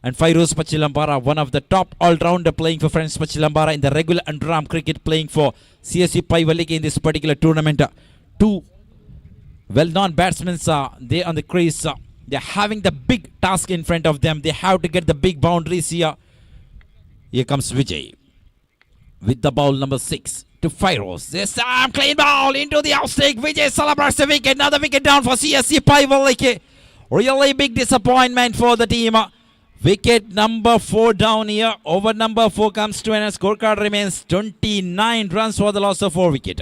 And Fairoz Pachilambara, one of the top all-rounder playing for Friends Pachilambara in the regular Underarm cricket, playing for CSC Paivalike in this particular tournament. 2 well-known batsmen are there on the crease. They're having the big task in front of them. They have to get the big boundaries here. Here comes Vijay with the ball number 6 to Fairoz. This time clean ball into the outstake. Vijay celebrates the wicket. Another wicket down for CSC Paivalike. Really big disappointment for the team. Wicket number 4 down here. Over number 4 comes to an end. Scorecard remains 29 runs for the loss of 4 wickets.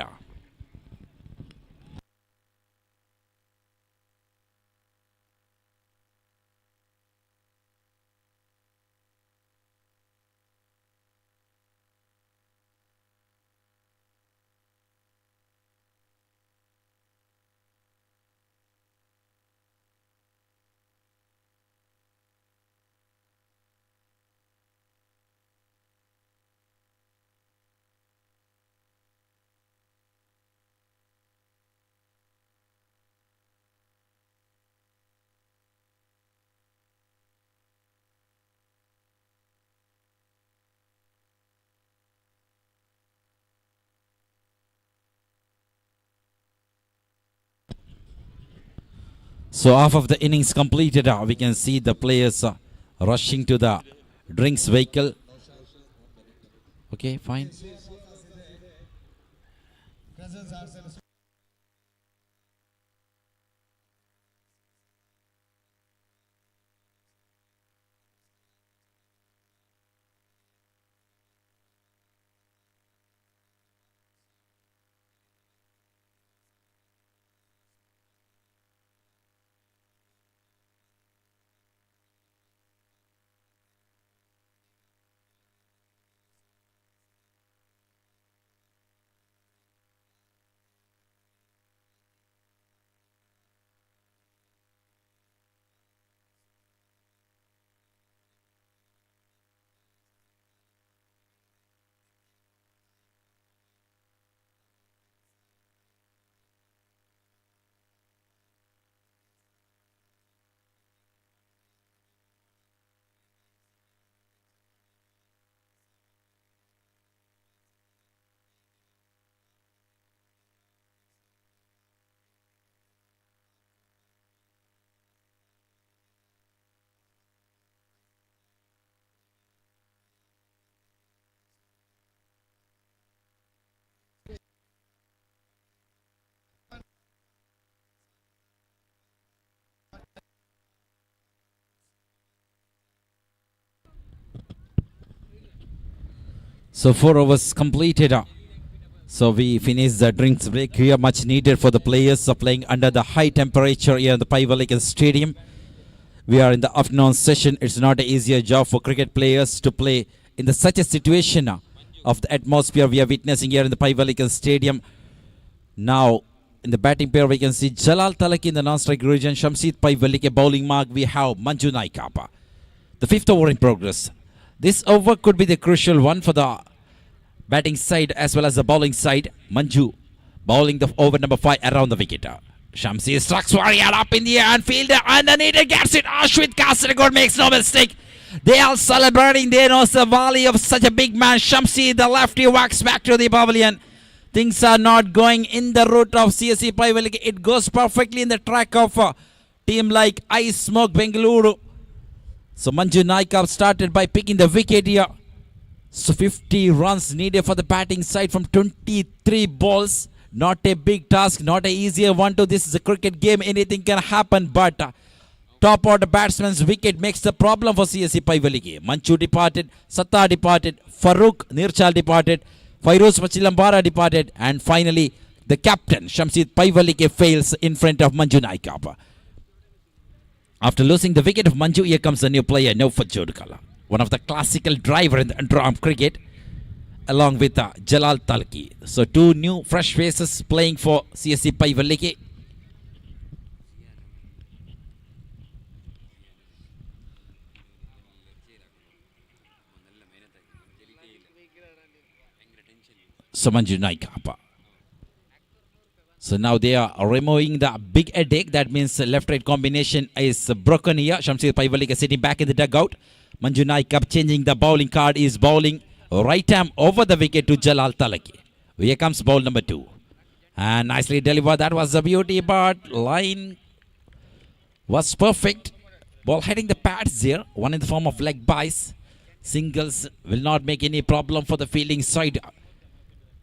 So half of the innings completed. We can see the players rushing to the drinks vehicle. Okay, fine. So 4 overs completed. So we finished the drinks break here, much needed for the players playing under the high temperature here in the Paivalikan Stadium. We are in the afternoon session. It's not an easier job for cricket players to play in such a situation of the atmosphere we are witnessing here in the Paivalikan Stadium. Now, in the batting pair, we can see Jalal Talaki in the non-strike region, Shamsid Paivalike bowling mark. We have Manju Naikapa. The 5th over in progress. This over could be the crucial one for the batting side as well as the bowling side. Manju bowling the over number 5 around the wicket. Shamsi strikes warrior up in the air and fielder underneath it gets it. Ashwit Kasaragod makes no mistake. They are celebrating. They know the volley of such a big man. Shamsi, the lefty, walks back to the pavilion. Things are not going in the route of CSC Paivalike. It goes perfectly in the track of a team like Ice Smoke Bengaluru. So Manju Naikap started by picking the wicket here. So 50 runs needed for the batting side from 23 balls. Not a big task, not an easier one to. This is a cricket game, anything can happen, but top order batsman's wicket makes the problem for CSC Paivalike. Manchu departed, Satta departed, Farooq Nirchal departed, Fairoz Machilambara departed, and finally the captain Shamsid Paivalike fails in front of Manju Naikapa. After losing the wicket of Manju, here comes a new player, Naufat Jodkala, one of the classical driver in the underarm cricket, along with Jalal Talki. So 2 new fresh faces playing for CSC Paivalike. So Manju Naikapa. So now they are removing the big headache. That means left-right combination is broken here. Shamsid Paivalike sitting back in the dugout. Manju Naikap changing the bowling card, is bowling right arm over the wicket to Jalal Talaki. Here comes ball number 2. And nicely delivered. That was a beauty, but line was perfect. Ball hitting the pads here. One in the form of leg byes. Singles will not make any problem for the fielding side.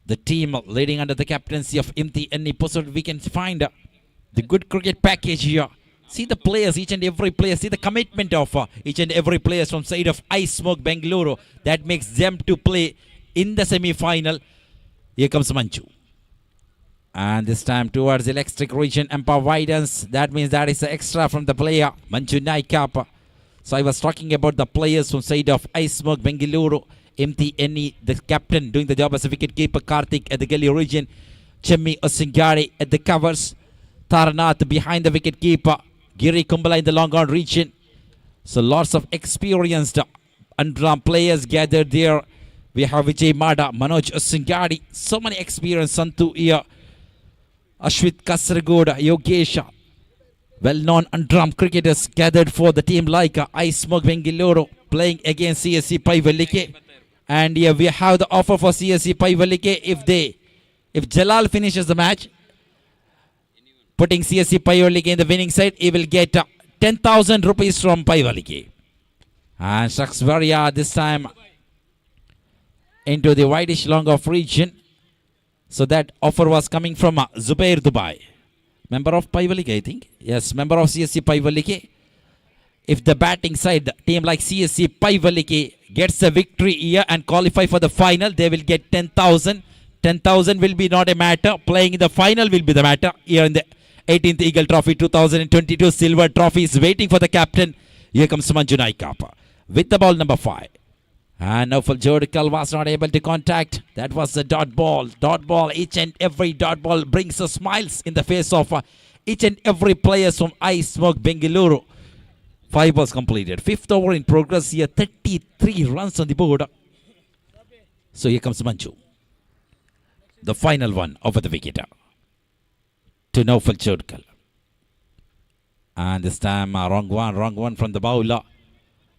The team leading under the captaincy of Imti Enni Posud, we can find the good cricket package here. See the players, each and every player. See the commitment of each and every player from side of Ice Smoke Bengaluru. That makes them to play in the semi-final. Here comes Manju. And this time towards the electric region, umpire widens. That means that is the extra from the player, Manju Naikapa. So I was talking about the players from side of Ice Smoke Bengaluru. MT Enni, the captain, doing the job as a wicket keeper. Karthik at the gully region. Chemmi Osingari at the covers. Tarnath behind the wicket keeper. Giri Kumbala in the long on region. So lots of experienced underarm players gathered there. We have Vijay Mada, Manoj Osingari. So many experienced Santu here. Ashwit Kasaragod, Yogesha. Well-known underarm cricketers gathered for the team like Ice Smoke Bengaluru playing against CSC Paivalike. And here we have the offer for CSC Paivalike. If Jalal finishes the match, putting CSC Paivalike in the winning side. He will get 10,000 rupees from Paivalike. And Saxvaria this time into the whitish long off region. So that offer was coming from Zubair Dubai. Member of Paivalike, I think. Yes, member of CSC Paivalike. If the batting side, team like CSC Paivalike gets a victory here and qualify for the final, they will get 10,000. 10,000 will be not a matter. Playing in the final will be the matter. Here in the 18th Eagle Trophy 2022 Silver Trophy is waiting for the captain. Here comes Manju Naikapa with the ball number 5. And Nofal Jodikal was not able to contact. That was a dot ball. Dot ball. Each and every dot ball brings smiles in the face of each and every players from Ice Smoke Bengaluru. 5 balls completed. 5th over in progress here. 33 runs on the board. So here comes Manju. The final one over the wicket to Nofal Jodikal. And this time wrong one from the bowler.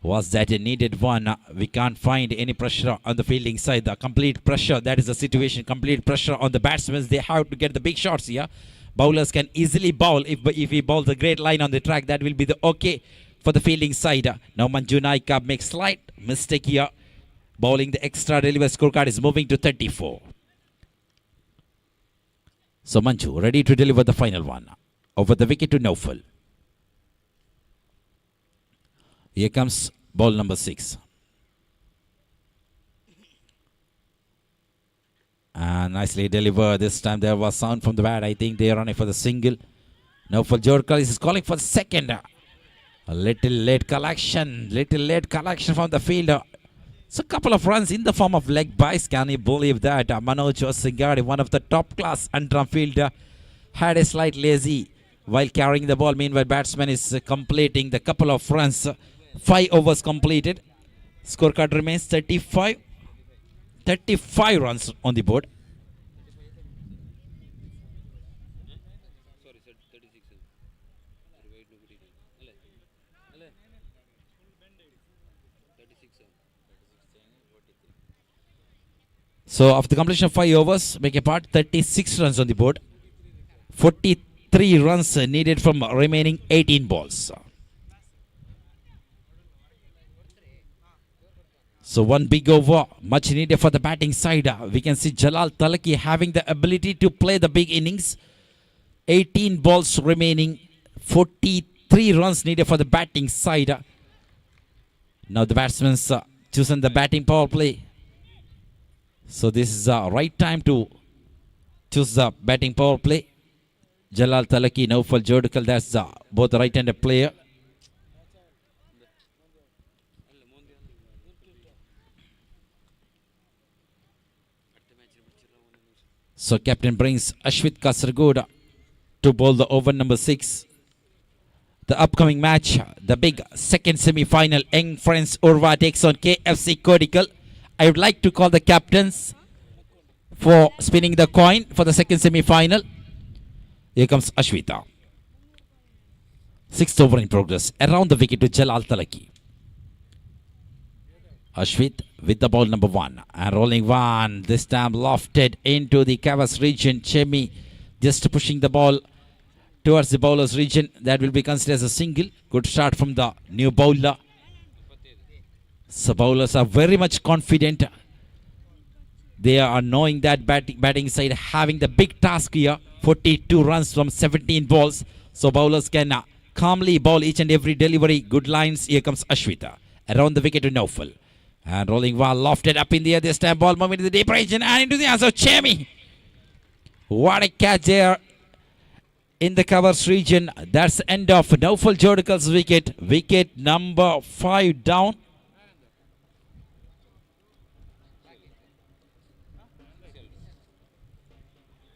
Was that a needed one? We can't find any pressure on the fielding side. The complete pressure, that is the situation. Complete pressure on the batsmen. They have to get the big shots here. Bowlers can easily bowl. If he bowls a great line on the track, that will be the okay for the fielding side. Now Manju Naika makes slight mistake here. Bowling the extra delivery. Scorecard is moving to 34. So Manju ready to deliver the final one. Over the wicket to Nofal. Here comes ball number 6. And nicely delivered. This time there was sound from the bat. I think they are running for the single. Nofal Jodikal is calling for the second. A little late collection. From the fielder. It's a couple of runs in the form of leg byes. Can you believe that? Manoj Singari, one of the top class underarm fielder, had a slight lazy while carrying the ball. Meanwhile, batsman is completing the couple of runs. 5 overs completed. Scorecard remains 35. 35 runs on the board. So after the completion of 5 overs, make a part 36 runs on the board. 43 runs needed from remaining 18 balls. So one big over, much needed for the batting side. We can see Jalal Talaki having the ability to play the big innings. 18 balls remaining, 43 runs needed for the batting side. Now the batsman's chosen the batting power play. So this is the right time to choose the batting power play. Jalal Talaki, Nofal Jodikal, that's both the right-handed player. So captain brings Ashwit Kasargoda to bowl the over number 6. The upcoming match, the big second semi-final, Young Friends Urva takes on KFC Kodikal. I would like to call the captains for spinning the coin for the second semi-final. Here comes Ashwita. 6th over in progress. Around the wicket to Jalal Talaki. Ashwit with the ball number 1. And rolling one. This time lofted into the Kavas region. Chemi just pushing the ball towards the bowler's region. That will be considered as a single. Good start from the new bowler. So bowlers are very much confident. They are knowing that batting side having the big task here. 42 runs from 17 balls. So bowlers can calmly bowl each and every delivery. Good lines. Here comes Ashwita. Around the wicket to Nofal. And rolling one lofted up in the air. This time ball moving to the deep region and into the hands of Chemi. What a catch there in the covers region. That's the end of Nofal Jodikal's wicket. Wicket number 5 down.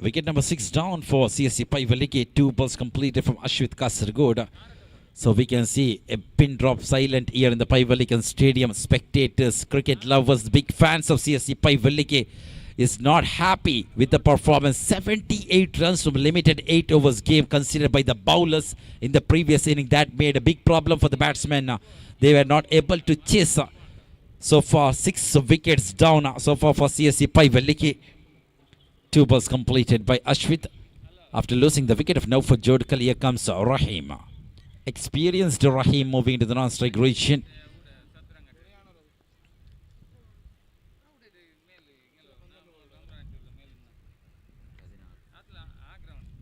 Wicket number 6 down for CSC Paivalike. 2 balls completed from Ashwit Kasargoda. So we can see a pin drop silent here in the Paivalikan Stadium. Spectators, cricket lovers, big fans of CSC Paivalike is not happy with the performance. 78 runs from limited 8 overs game considered by the bowlers in the previous inning. That made a big problem for the batsmen. They were not able to chase. So far 6 wickets down so far for CSC Paivalike. 2 balls completed by Ashwit. After losing the wicket of now for Jodkal, here comes Rahim. Experienced Rahim moving into the non-strike region.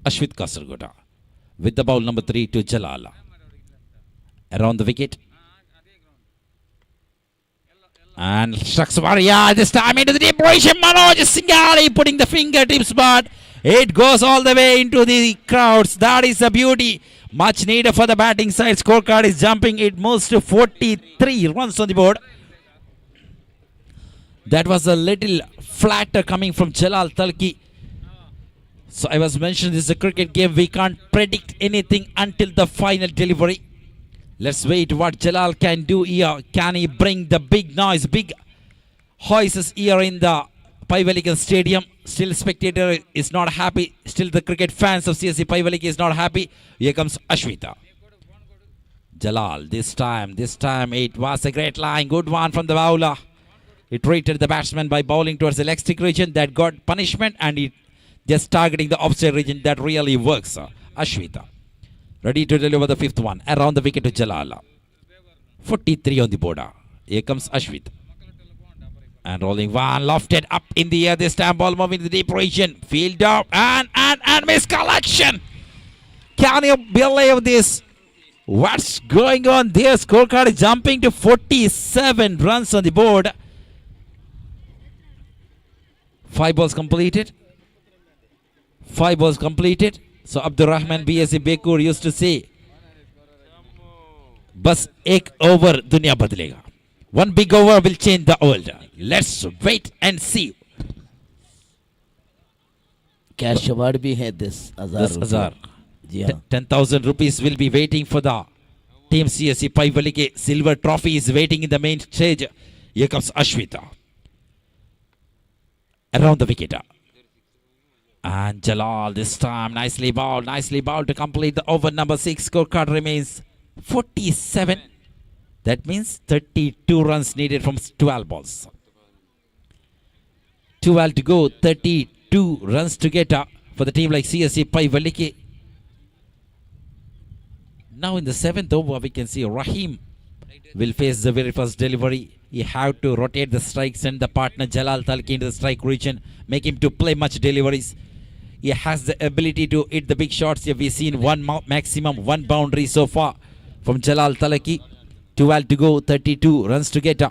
Ashwit Kasargoda with the ball number 3 to Jalal. Around the wicket. And Shaksvaria this time into the deep position. Manoj Singhali putting the fingertips, but it goes all the way into the crowds. That is the beauty. Much needed for the batting side. Scorecard is jumping. It moves to 43 runs on the board. That was a little flatter coming from Jalal Talki. So I was mentioning this is a cricket game. We can't predict anything until the final delivery. Let's wait what Jalal can do here. Can he bring the big noise, big hoists here in the Paivalikan Stadium? Still spectator is not happy. Still the cricket fans of CSC Paivalik is not happy. Here comes Ashwita. Jalal, this time it was a great line. Good one from the bowler. It rated the batsman by bowling towards the leg stick region. That got punishment, and it just targeting the offside region. That really works. Ashwita. Ready to deliver the fifth one. Around the wicket to Jalal. 43 on the border. Here comes Ashwita. And rolling one, lofted up in the air. This time ball moving to the deep region. Field up and miscollection. Can you believe this? What's going on there? Scorecard is jumping to 47 runs on the board. 5 balls completed. 5 balls completed. So Abdurrahman BSC Bekur used to say, "Bas ek over dunya badlega." One big over will change the world. Let's wait and see.
Cash award भी है 10,000 जी हाँ
10,000 rupees will be waiting for the team CSC Paivalike. Silver trophy is waiting in the main stage. Here comes Ashwita. Around the wicket. And Jalal this time nicely bowled to complete the over number 6. Scorecard remains 47. That means 32 runs needed from 12 balls. 12 to go, 32 runs to get for the team like CSC Paivalike. Now in the 7th over, we can see Rahim will face the very first delivery. He have to rotate the strike, send the partner Jalal Talki into the strike region, make him to play much deliveries. He has the ability to hit the big shots. Here we've seen maximum one boundary so far from Jalal Talaki. 12 to go, 32 runs to get.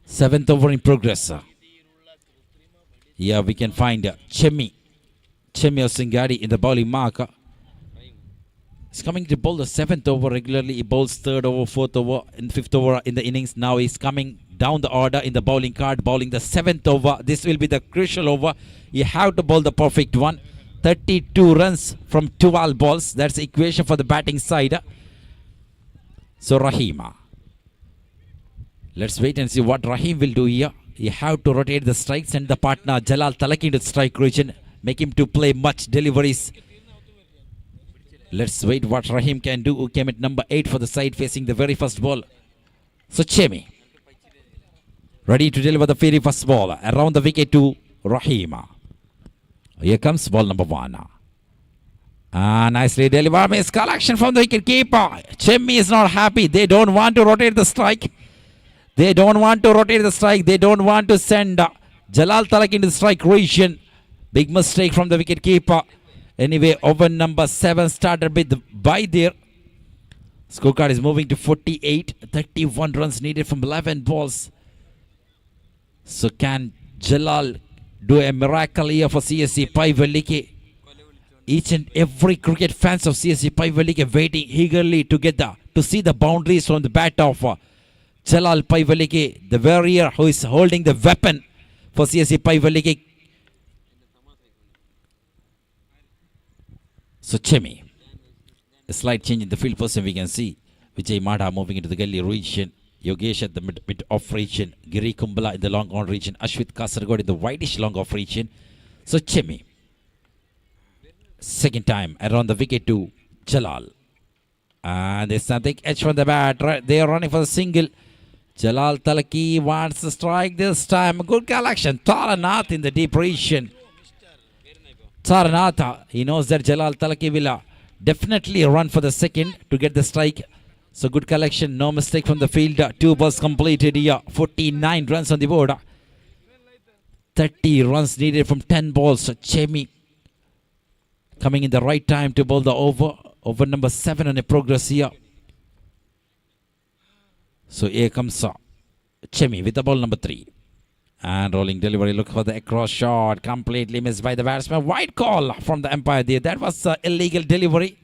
Seventh over in progress. Here we can find Chemi Singari in the bowling mark. He's coming to bowl the 7th over regularly. He bowls 3rd over, 4th over, and 5th over in the innings. Now he's coming down the order in the bowling card, bowling the 7th over. This will be the crucial over. You have to bowl the perfect one. 32 runs from 12 balls. That's the equation for the batting side. So Rahima. Let's wait and see what Rahim will do here. You have to rotate the strikes and the partner Jalal Talaki into the strike region. Make him to play much deliveries. Let's wait what Rahim can do, who came at number 8 for the side facing the very first ball. So Chemi. Ready to deliver the very first ball. Around the wicket to Rahima. Here comes ball number 1. Nicely delivered. Miscollection from the wicket keeper. Chemi is not happy. They don't want to rotate the strike. They don't want to send Jalal Talaki into the strike region. Big mistake from the wicket keeper. Anyway, over number 7 started with by there. Scorecard is moving to 48. 31 runs needed from 11 balls. So can Jalal do a miracle here for CSC Paivalike? Each and every cricket fans of CSC Paivalike waiting eagerly to see the boundaries from the bat of Jalal Paivalike, the warrior who is holding the weapon for CSC Paivalike. So Chemi, a slight change in the field position we can see. Vijay Madha moving into the gully region. Yogesh at the mid off region. Giri Kumbala in the long on region. Ashwit Kasargod in the whitish long off region. So Chemi, second time around the wicket to Jalal. And there's something edge from the bat. They are running for the single. Jalal Talaki wants to strike this time. Good collection. Taranath in the deep region. Taranatha, he knows that Jalal Talaki will definitely run for the second to get the strike. So good collection. No mistake from the field. 2 balls completed here. 49 runs on the board. 30 runs needed from 10 balls. Chemi coming in the right time to bowl the over. Over number 7 on a progress here. So here comes Chemi with the ball number 3. And rolling delivery. Look for the across shot. Completely missed by the batsman. Wide call from the umpire there. That was illegal delivery.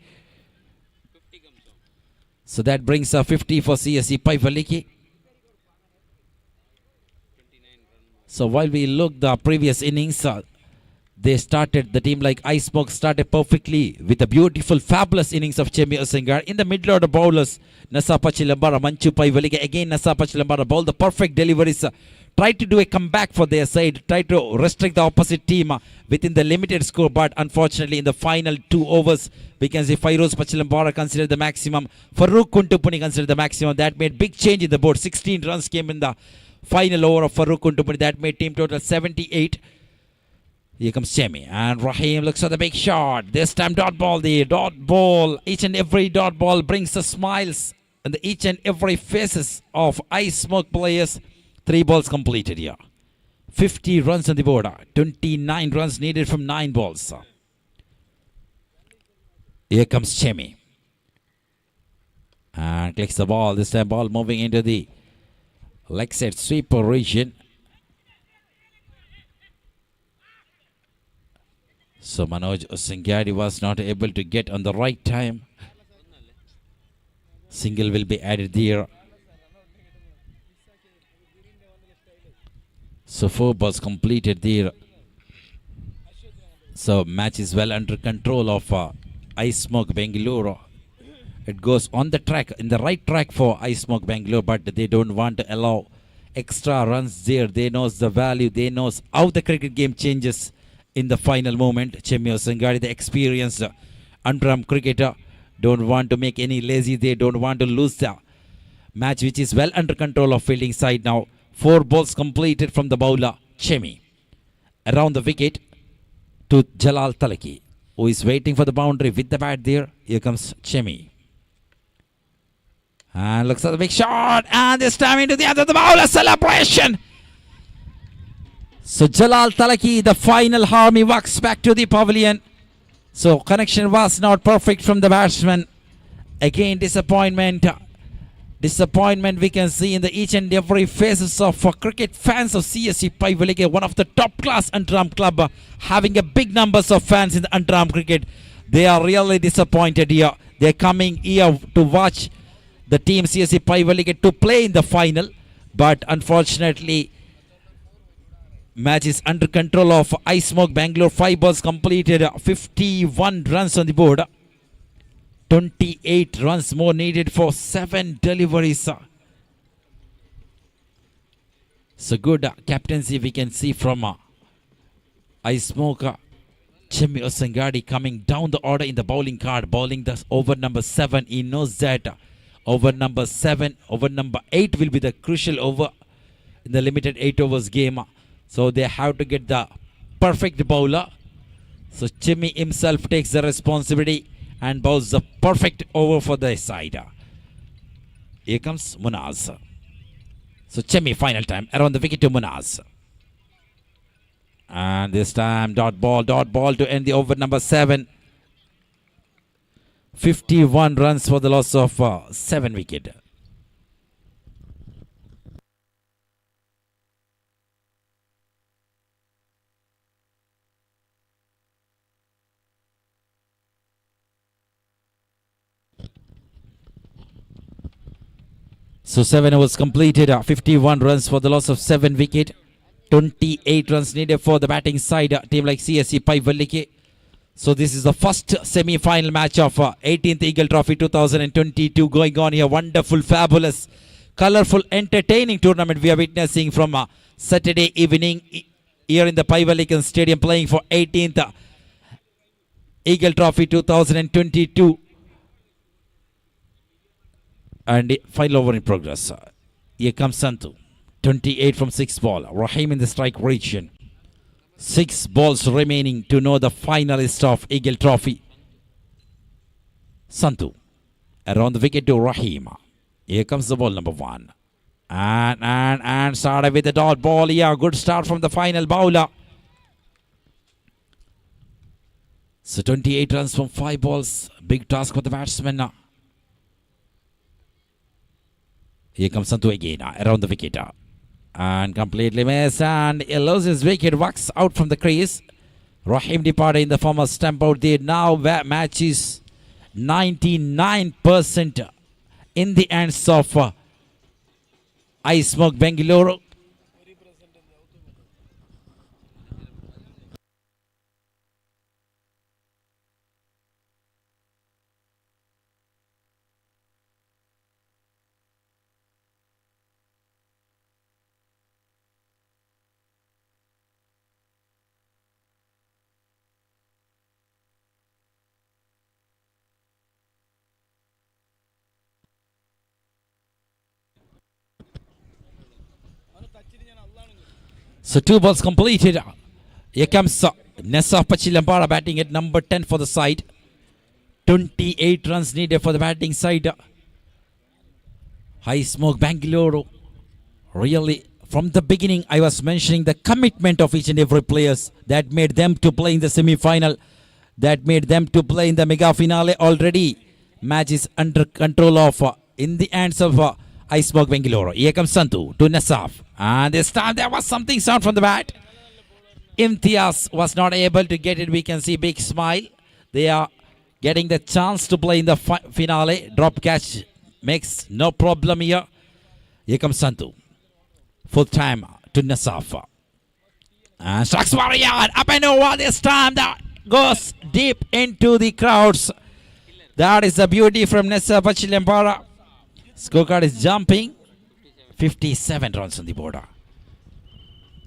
So that brings 50 for CSE Paivaliki. So while we look the previous innings, they started, the team like Ice Smoke started perfectly with a beautiful, fabulous innings of Chemi Osengar. In the middle order bowlers, Nasa Pachilambara, Manchu Paivaliki, again Nasa Pachilambara bowled the perfect deliveries. Tried to do a comeback for their side, tried to restrict the opposite team within the limited score, but unfortunately in the final 2 overs, we can see Fairoz Pachilambara considered the maximum, Farooq Kuntupuni considered the maximum. That made big change in the board. 16 runs came in the final over of Farooq Kuntupuni. That made team total 78. Here comes Chemi, and Rahim looks for the big shot. This time dot ball, the dot ball. Each and every dot ball brings the smiles and the each and every faces of Ice Smoke players. 3 balls completed here. 50 runs on the board. 29 runs needed from 9 balls. Here comes Chemi. And clicks the ball. This time ball moving into the leg side sweeper region. So Manoj Singari was not able to get on the right time. Single will be added there. So 4 balls completed there. So match is well under control of Ice Smoke Bangalore. It goes on the track, in the right track for Ice Smoke Bangalore, but they don't want to allow extra runs there. They knows the value, they knows how the cricket game changes in the final moment. Chemi Osengari, the experienced underarm cricketer, don't want to make any lazy. They don't want to lose the match, which is well under control of fielding side now. 4 balls completed from the bowler Chemi. Around the wicket to Jalal Talaki, who is waiting for the boundary with the bat there. Here comes Chemi. And looks at the big shot. And this time into the other, the bowler celebration. So Jalal Talaki, the final harm, he walks back to the pavilion. So connection was not perfect from the batsman. Again disappointment. Disappointment we can see in the each and every faces of cricket fans of CSE Paivaliki, one of the top class underarm club, having a big numbers of fans in the underarm cricket. They are really disappointed here. They are coming here to watch the team CSE Paivaliki to play in the final, but unfortunately match is under control of Ice Smoke Bangalore. 5 balls completed, 51 runs on the board. 28 runs more needed for 7 deliveries. So good captaincy we can see from Ice Smoke. Chemi Osengadi coming down the order in the bowling card, bowling the over number 7. He knows that over number 7, over number 8 will be the crucial over in the limited 8 overs game. So they have to get the perfect bowler. So Chemi himself takes the responsibility and bowls the perfect over for the side. Here comes Munaz. So Chemi final time around the wicket to Munaz. And this time dot ball to end the over number 7. 51 runs for the loss of 7 wicket. So 7 overs completed, 51 runs for the loss of 7 wicket. 28 runs needed for the batting side, team like CSE Paivaliki. So this is the first semi-final match of 18th Eagle Trophy 2022 going on here. Wonderful, fabulous, colorful, entertaining tournament we are witnessing from Saturday evening here in the Paivaliki Stadium, playing for 18th Eagle Trophy 2022. And final over in progress. Here comes Santu. 28 from 6 ball. Rahim in the strike region. 6 balls remaining to know the finalist of Eagle Trophy. Santu. Around the wicket to Rahim. Here comes the ball number 1. And started with the dot ball here. Good start from the final bowler. So 28 runs from 5 balls. Big task for the batsman. Here comes Santu again. Around the wicket. And completely missed. And he loses wicket. Walks out from the crease. Rahim departed in the form of stump out there. Now match is 99% in the hands of I Smoke Bangalore. So 2 balls completed. Here comes Nessa Pachilampara batting at number 10 for the side. 28 runs needed for the batting side. High Smoke Bangalore. Really, from the beginning, I was mentioning the commitment of each and every players that made them to play in the semi-final, that made them to play in the mega finale already. Match is under control of, in the hands of I Smoke Bangalore. Here comes Santu to Nasaf. And this time there was something sound from the bat. Imtiaz was not able to get it. We can see big smile. They are getting the chance to play in the finale. Drop catch makes no problem here. Here comes Santu. Full time to Nasaf. And strikes warrior up and over this time. That goes deep into the crowds. That is the beauty from Nessa Pachilembara. Scorecard is jumping. 57 runs on the border.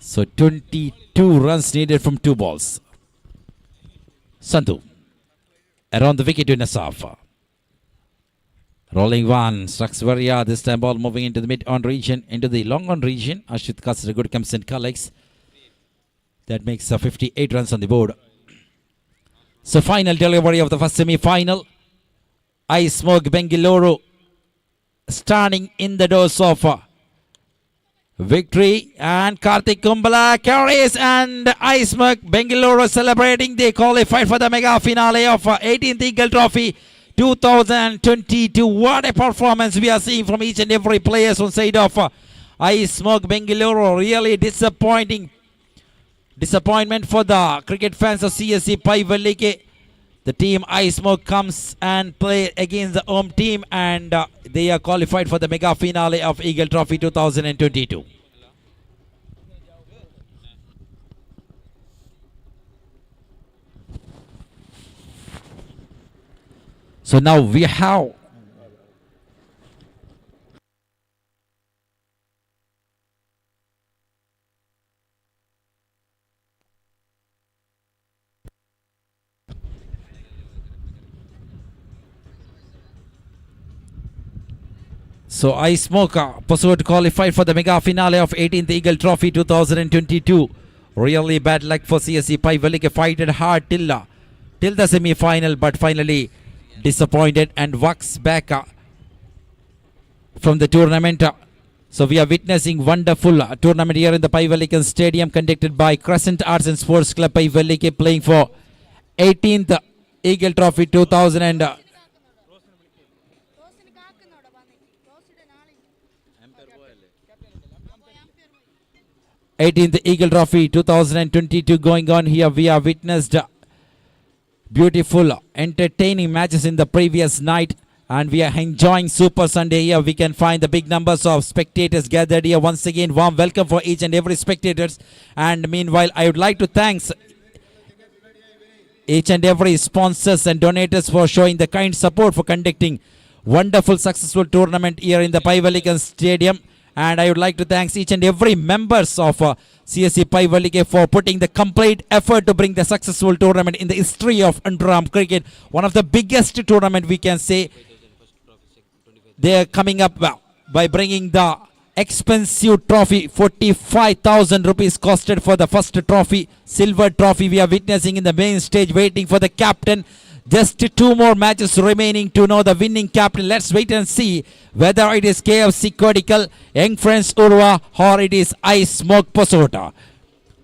So 22 runs needed from 2 balls. Santu. Around the wicket to Nasaf. Rolling one. Straxvaria. This time ball moving into the mid-on region. Into the long-on region. Ashit Kasaragud comes and collects. That makes 58 runs on the board. So final delivery of the first semi-final. I Smoke Bangalore standing in the doors of victory, and Karthik Kumbala carries, and I Smoke Bangalore celebrating. They qualified for the mega finale of 18th Eagle Trophy 2022. What a performance we are seeing from each and every player on side of I Smoke Bangalore. Really disappointment for the cricket fans of CSC Paivalike. The team I Smoke comes and play against the home team, and they are qualified for the mega finale of Eagle Trophy 2022. So now we have I Smoke pursued qualified for the mega finale of 18th Eagle Trophy 2022. Really bad luck for CSC Paivalike. Fighted hard till the semi-final, but finally disappointed and walks back from the tournament. So we are witnessing wonderful tournament here in the Paivalike Stadium, conducted by Crescent Arts and Sports Club Paivalike, playing for 18th Eagle Trophy 2000 18th Eagle Trophy 2022 going on here. We have witnessed beautiful, entertaining matches in the previous night, and we are enjoying Super Sunday here. We can find the big numbers of spectators gathered here. Once again, warm welcome for each and every spectators. And meanwhile, I would like to thank each and every sponsors and donators for showing the kind support for conducting wonderful, successful tournament here in the Paivalike Stadium. And I would like to thank each and every members of CSC Paivalike for putting the complete effort to bring the successful tournament in the history of Underarm cricket. One of the biggest tournament we can say. they are coming up by bringing the expensive trophy. 45,000 rupees costed for the first trophy, silver trophy. We are witnessing in the main stage, waiting for the captain. Just 2 more matches remaining to know the winning captain. Let's wait and see whether it is KFC Kodikal, Young Friends Urva, or it is Ice Smoke Posota.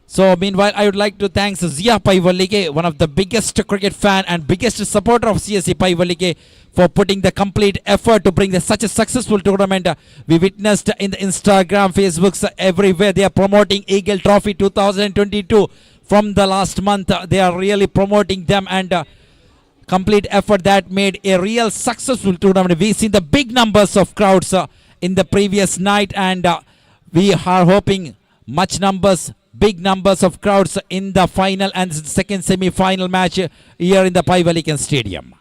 So meanwhile, I would like to thank Zia Paivalike, one of the biggest cricket fan and biggest supporter of CSC Paivalike, for putting the complete effort to bring such a successful tournament. We witnessed in the Instagram, Facebooks, everywhere they are promoting Eagle Trophy 2022 from the last month. They are really promoting them, and complete effort that made a real successful tournament. We've seen the big numbers of crowds in the previous night, and we are hoping big numbers of crowds in the final and second semi-final match here in the Paivalikan Stadium.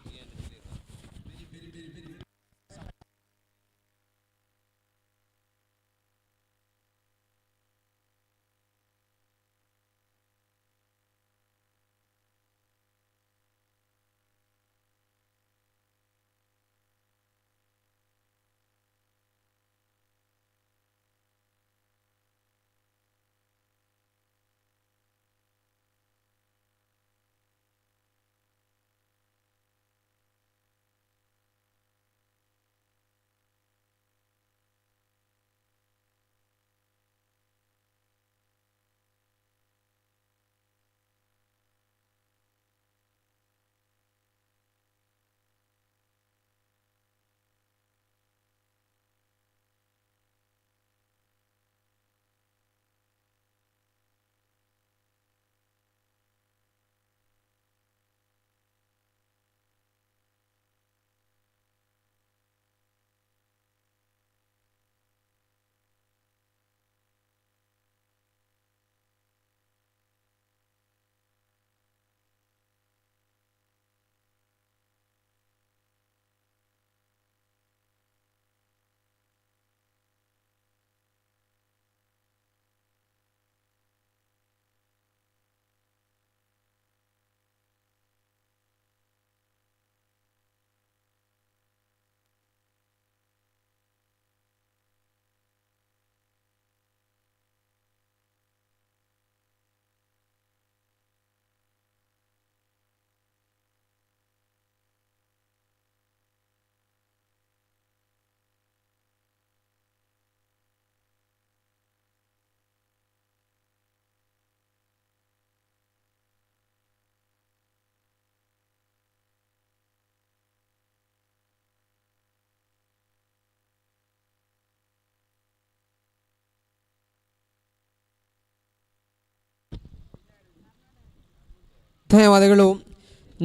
ಧನ್ಯವಾದಗಳು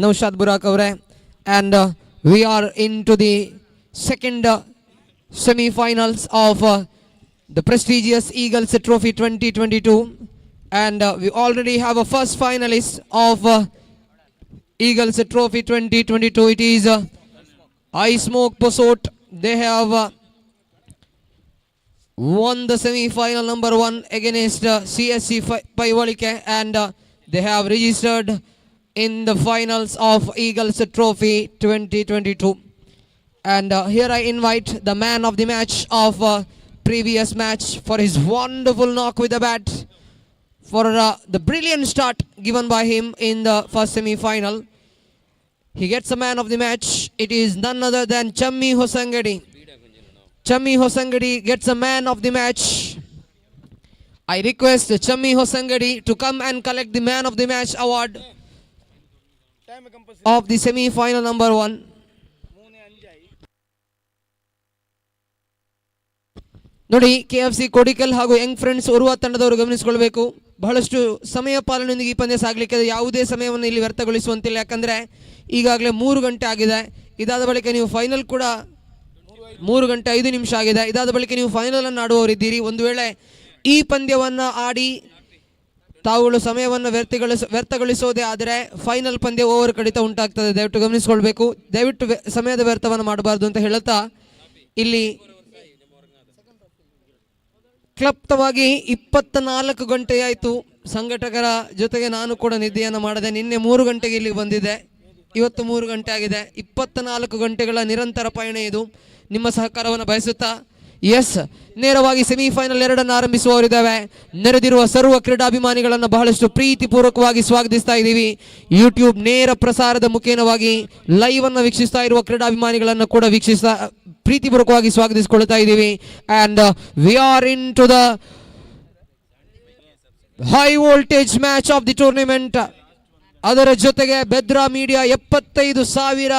ನೌಶಾದ್ ಬುರಾಕ್ ಅವರೇ. And we are into the second semi-finals of the prestigious Eagles Trophy 2022, and we already have a first finalist of Eagles Trophy 2022. It is Ice Smoke Posot. They have won the semi-final number 1 against CSC Paivalike, and they have registered in the finals of Eagles Trophy 2022. And here I invite the man of the match of previous match for his wonderful knock with the bat, for the brilliant start given by him in the first semi-final. He gets a man of the match. It is none other than Chammi Hosangadi. Chammi Hosangadi gets a man of the match. I request Chammi Hosangadi to come and collect the man of the match award of the semi-final number 1. ನೋಡಿ, KFC Kodikal ಹಾಗೂ Young friends Urwa ತಂಡದವರು ಗಮನಿಸಿಕೊಳ್ಬೇಕು. ಬಹಳಷ್ಟು ಸಮಯ ಪಾಲನೆಯೊಂದಿಗೆ ಈ ಪಂದ್ಯ ಸಾಗಲಿಕ್ಕೆ ಯಾವುದೇ ಸಮಯವನ್ನು ಇಲ್ಲಿ ವ್ಯರ್ಥಗೊಳಿಸುವಂತಿಲ್ಲ. ಯಾಕಂದರೆ ಈಗಾಗಲೇ 3 ಗಂಟೆ ಆಗಿದೆ. ಇದಾದ ಬಳಿಕ ನೀವು ಫೈನಲ್ ಕೂಡ 3 ಗಂಟೆ 5 ನಿಮಿಷ ಆಗಿದೆ. ಇದಾದ ಬಳಿಕ ನೀವು ಫೈನಲನ್ನು ಆಡುವವರಿದ್ದೀರಿ. ಒಂದು ವೇಳೆ ಈ ಪಂದ್ಯವನ್ನು ಆಡಿ ತಾವುಗಳು ಸಮಯವನ್ನು ವ್ಯರ್ಥಗೊಳಿಸೋದೇ ಆದರೆ ಫೈನಲ್ ಪಂದ್ಯ ಓವರ್ ಕಡಿತ ಉಂಟಾಗ್ತದೆ. ದಯವಿಟ್ಟು ಗಮನಿಸಿಕೊಳ್ಬೇಕು. ದಯವಿಟ್ಟು ಸಮಯದ ವ್ಯರ್ಥವನ್ನು ಮಾಡಬಾರ್ದು ಅಂತ ಹೇಳುತ್ತಾ, ಇಲ್ಲಿ ಕ್ಲಪ್ತವಾಗಿ 24 ಗಂಟೆಯಾಯಿತು. ಸಂಘಟಕರ ಜೊತೆಗೆ ನಾನು ಕೂಡ ನಿದ್ದೆಯನ್ನು ಮಾಡಿದೆ. ನಿನ್ನೆ 3 ಗಂಟೆಗೆ ಇಲ್ಲಿಗೆ ಬಂದಿದ್ದೆ. ಇವತ್ತು 3 ಗಂಟೆ ಆಗಿದೆ. 24 ಗಂಟೆಗಳ ನಿರಂತರ ಪಯಣ ಇದು. ನಿಮ್ಮ ಸಹಕಾರವನ್ನು ಬಯಸುತ್ತಾ ಎಸ್ ನೇರವಾಗಿ ಸೆಮಿಫೈನಲ್ 2 ಆರಂಭಿಸುವವರಿದ್ದಾವೆ. ನೆರೆದಿರುವ ಸರ್ವ ಕ್ರೀಡಾಭಿಮಾನಿಗಳನ್ನು ಬಹಳಷ್ಟು ಪ್ರೀತಿಪೂರ್ವಕವಾಗಿ ಸ್ವಾಗತಿಸ್ತಾ ಇದ್ದೀವಿ. ಯೂಟ್ಯೂಬ್ ನೇರ ಪ್ರಸಾರದ ಮುಖೇನವಾಗಿ ಲೈವ್ ಅನ್ನು ವೀಕ್ಷಿಸ್ತಾ ಇರುವ ಕ್ರೀಡಾಭಿಮಾನಿಗಳನ್ನು ಕೂಡ ಪ್ರೀತಿಪೂರ್ವಕವಾಗಿ ಸ್ವಾಗತಿಸಿಕೊಳ್ತಾ ಇದ್ದೀವಿ. And we are into the high voltage match of the tournament. ಅದರ ಜೊತೆಗೆ ಬೆದ್ರಾ ಮೀಡಿಯಾ 75,000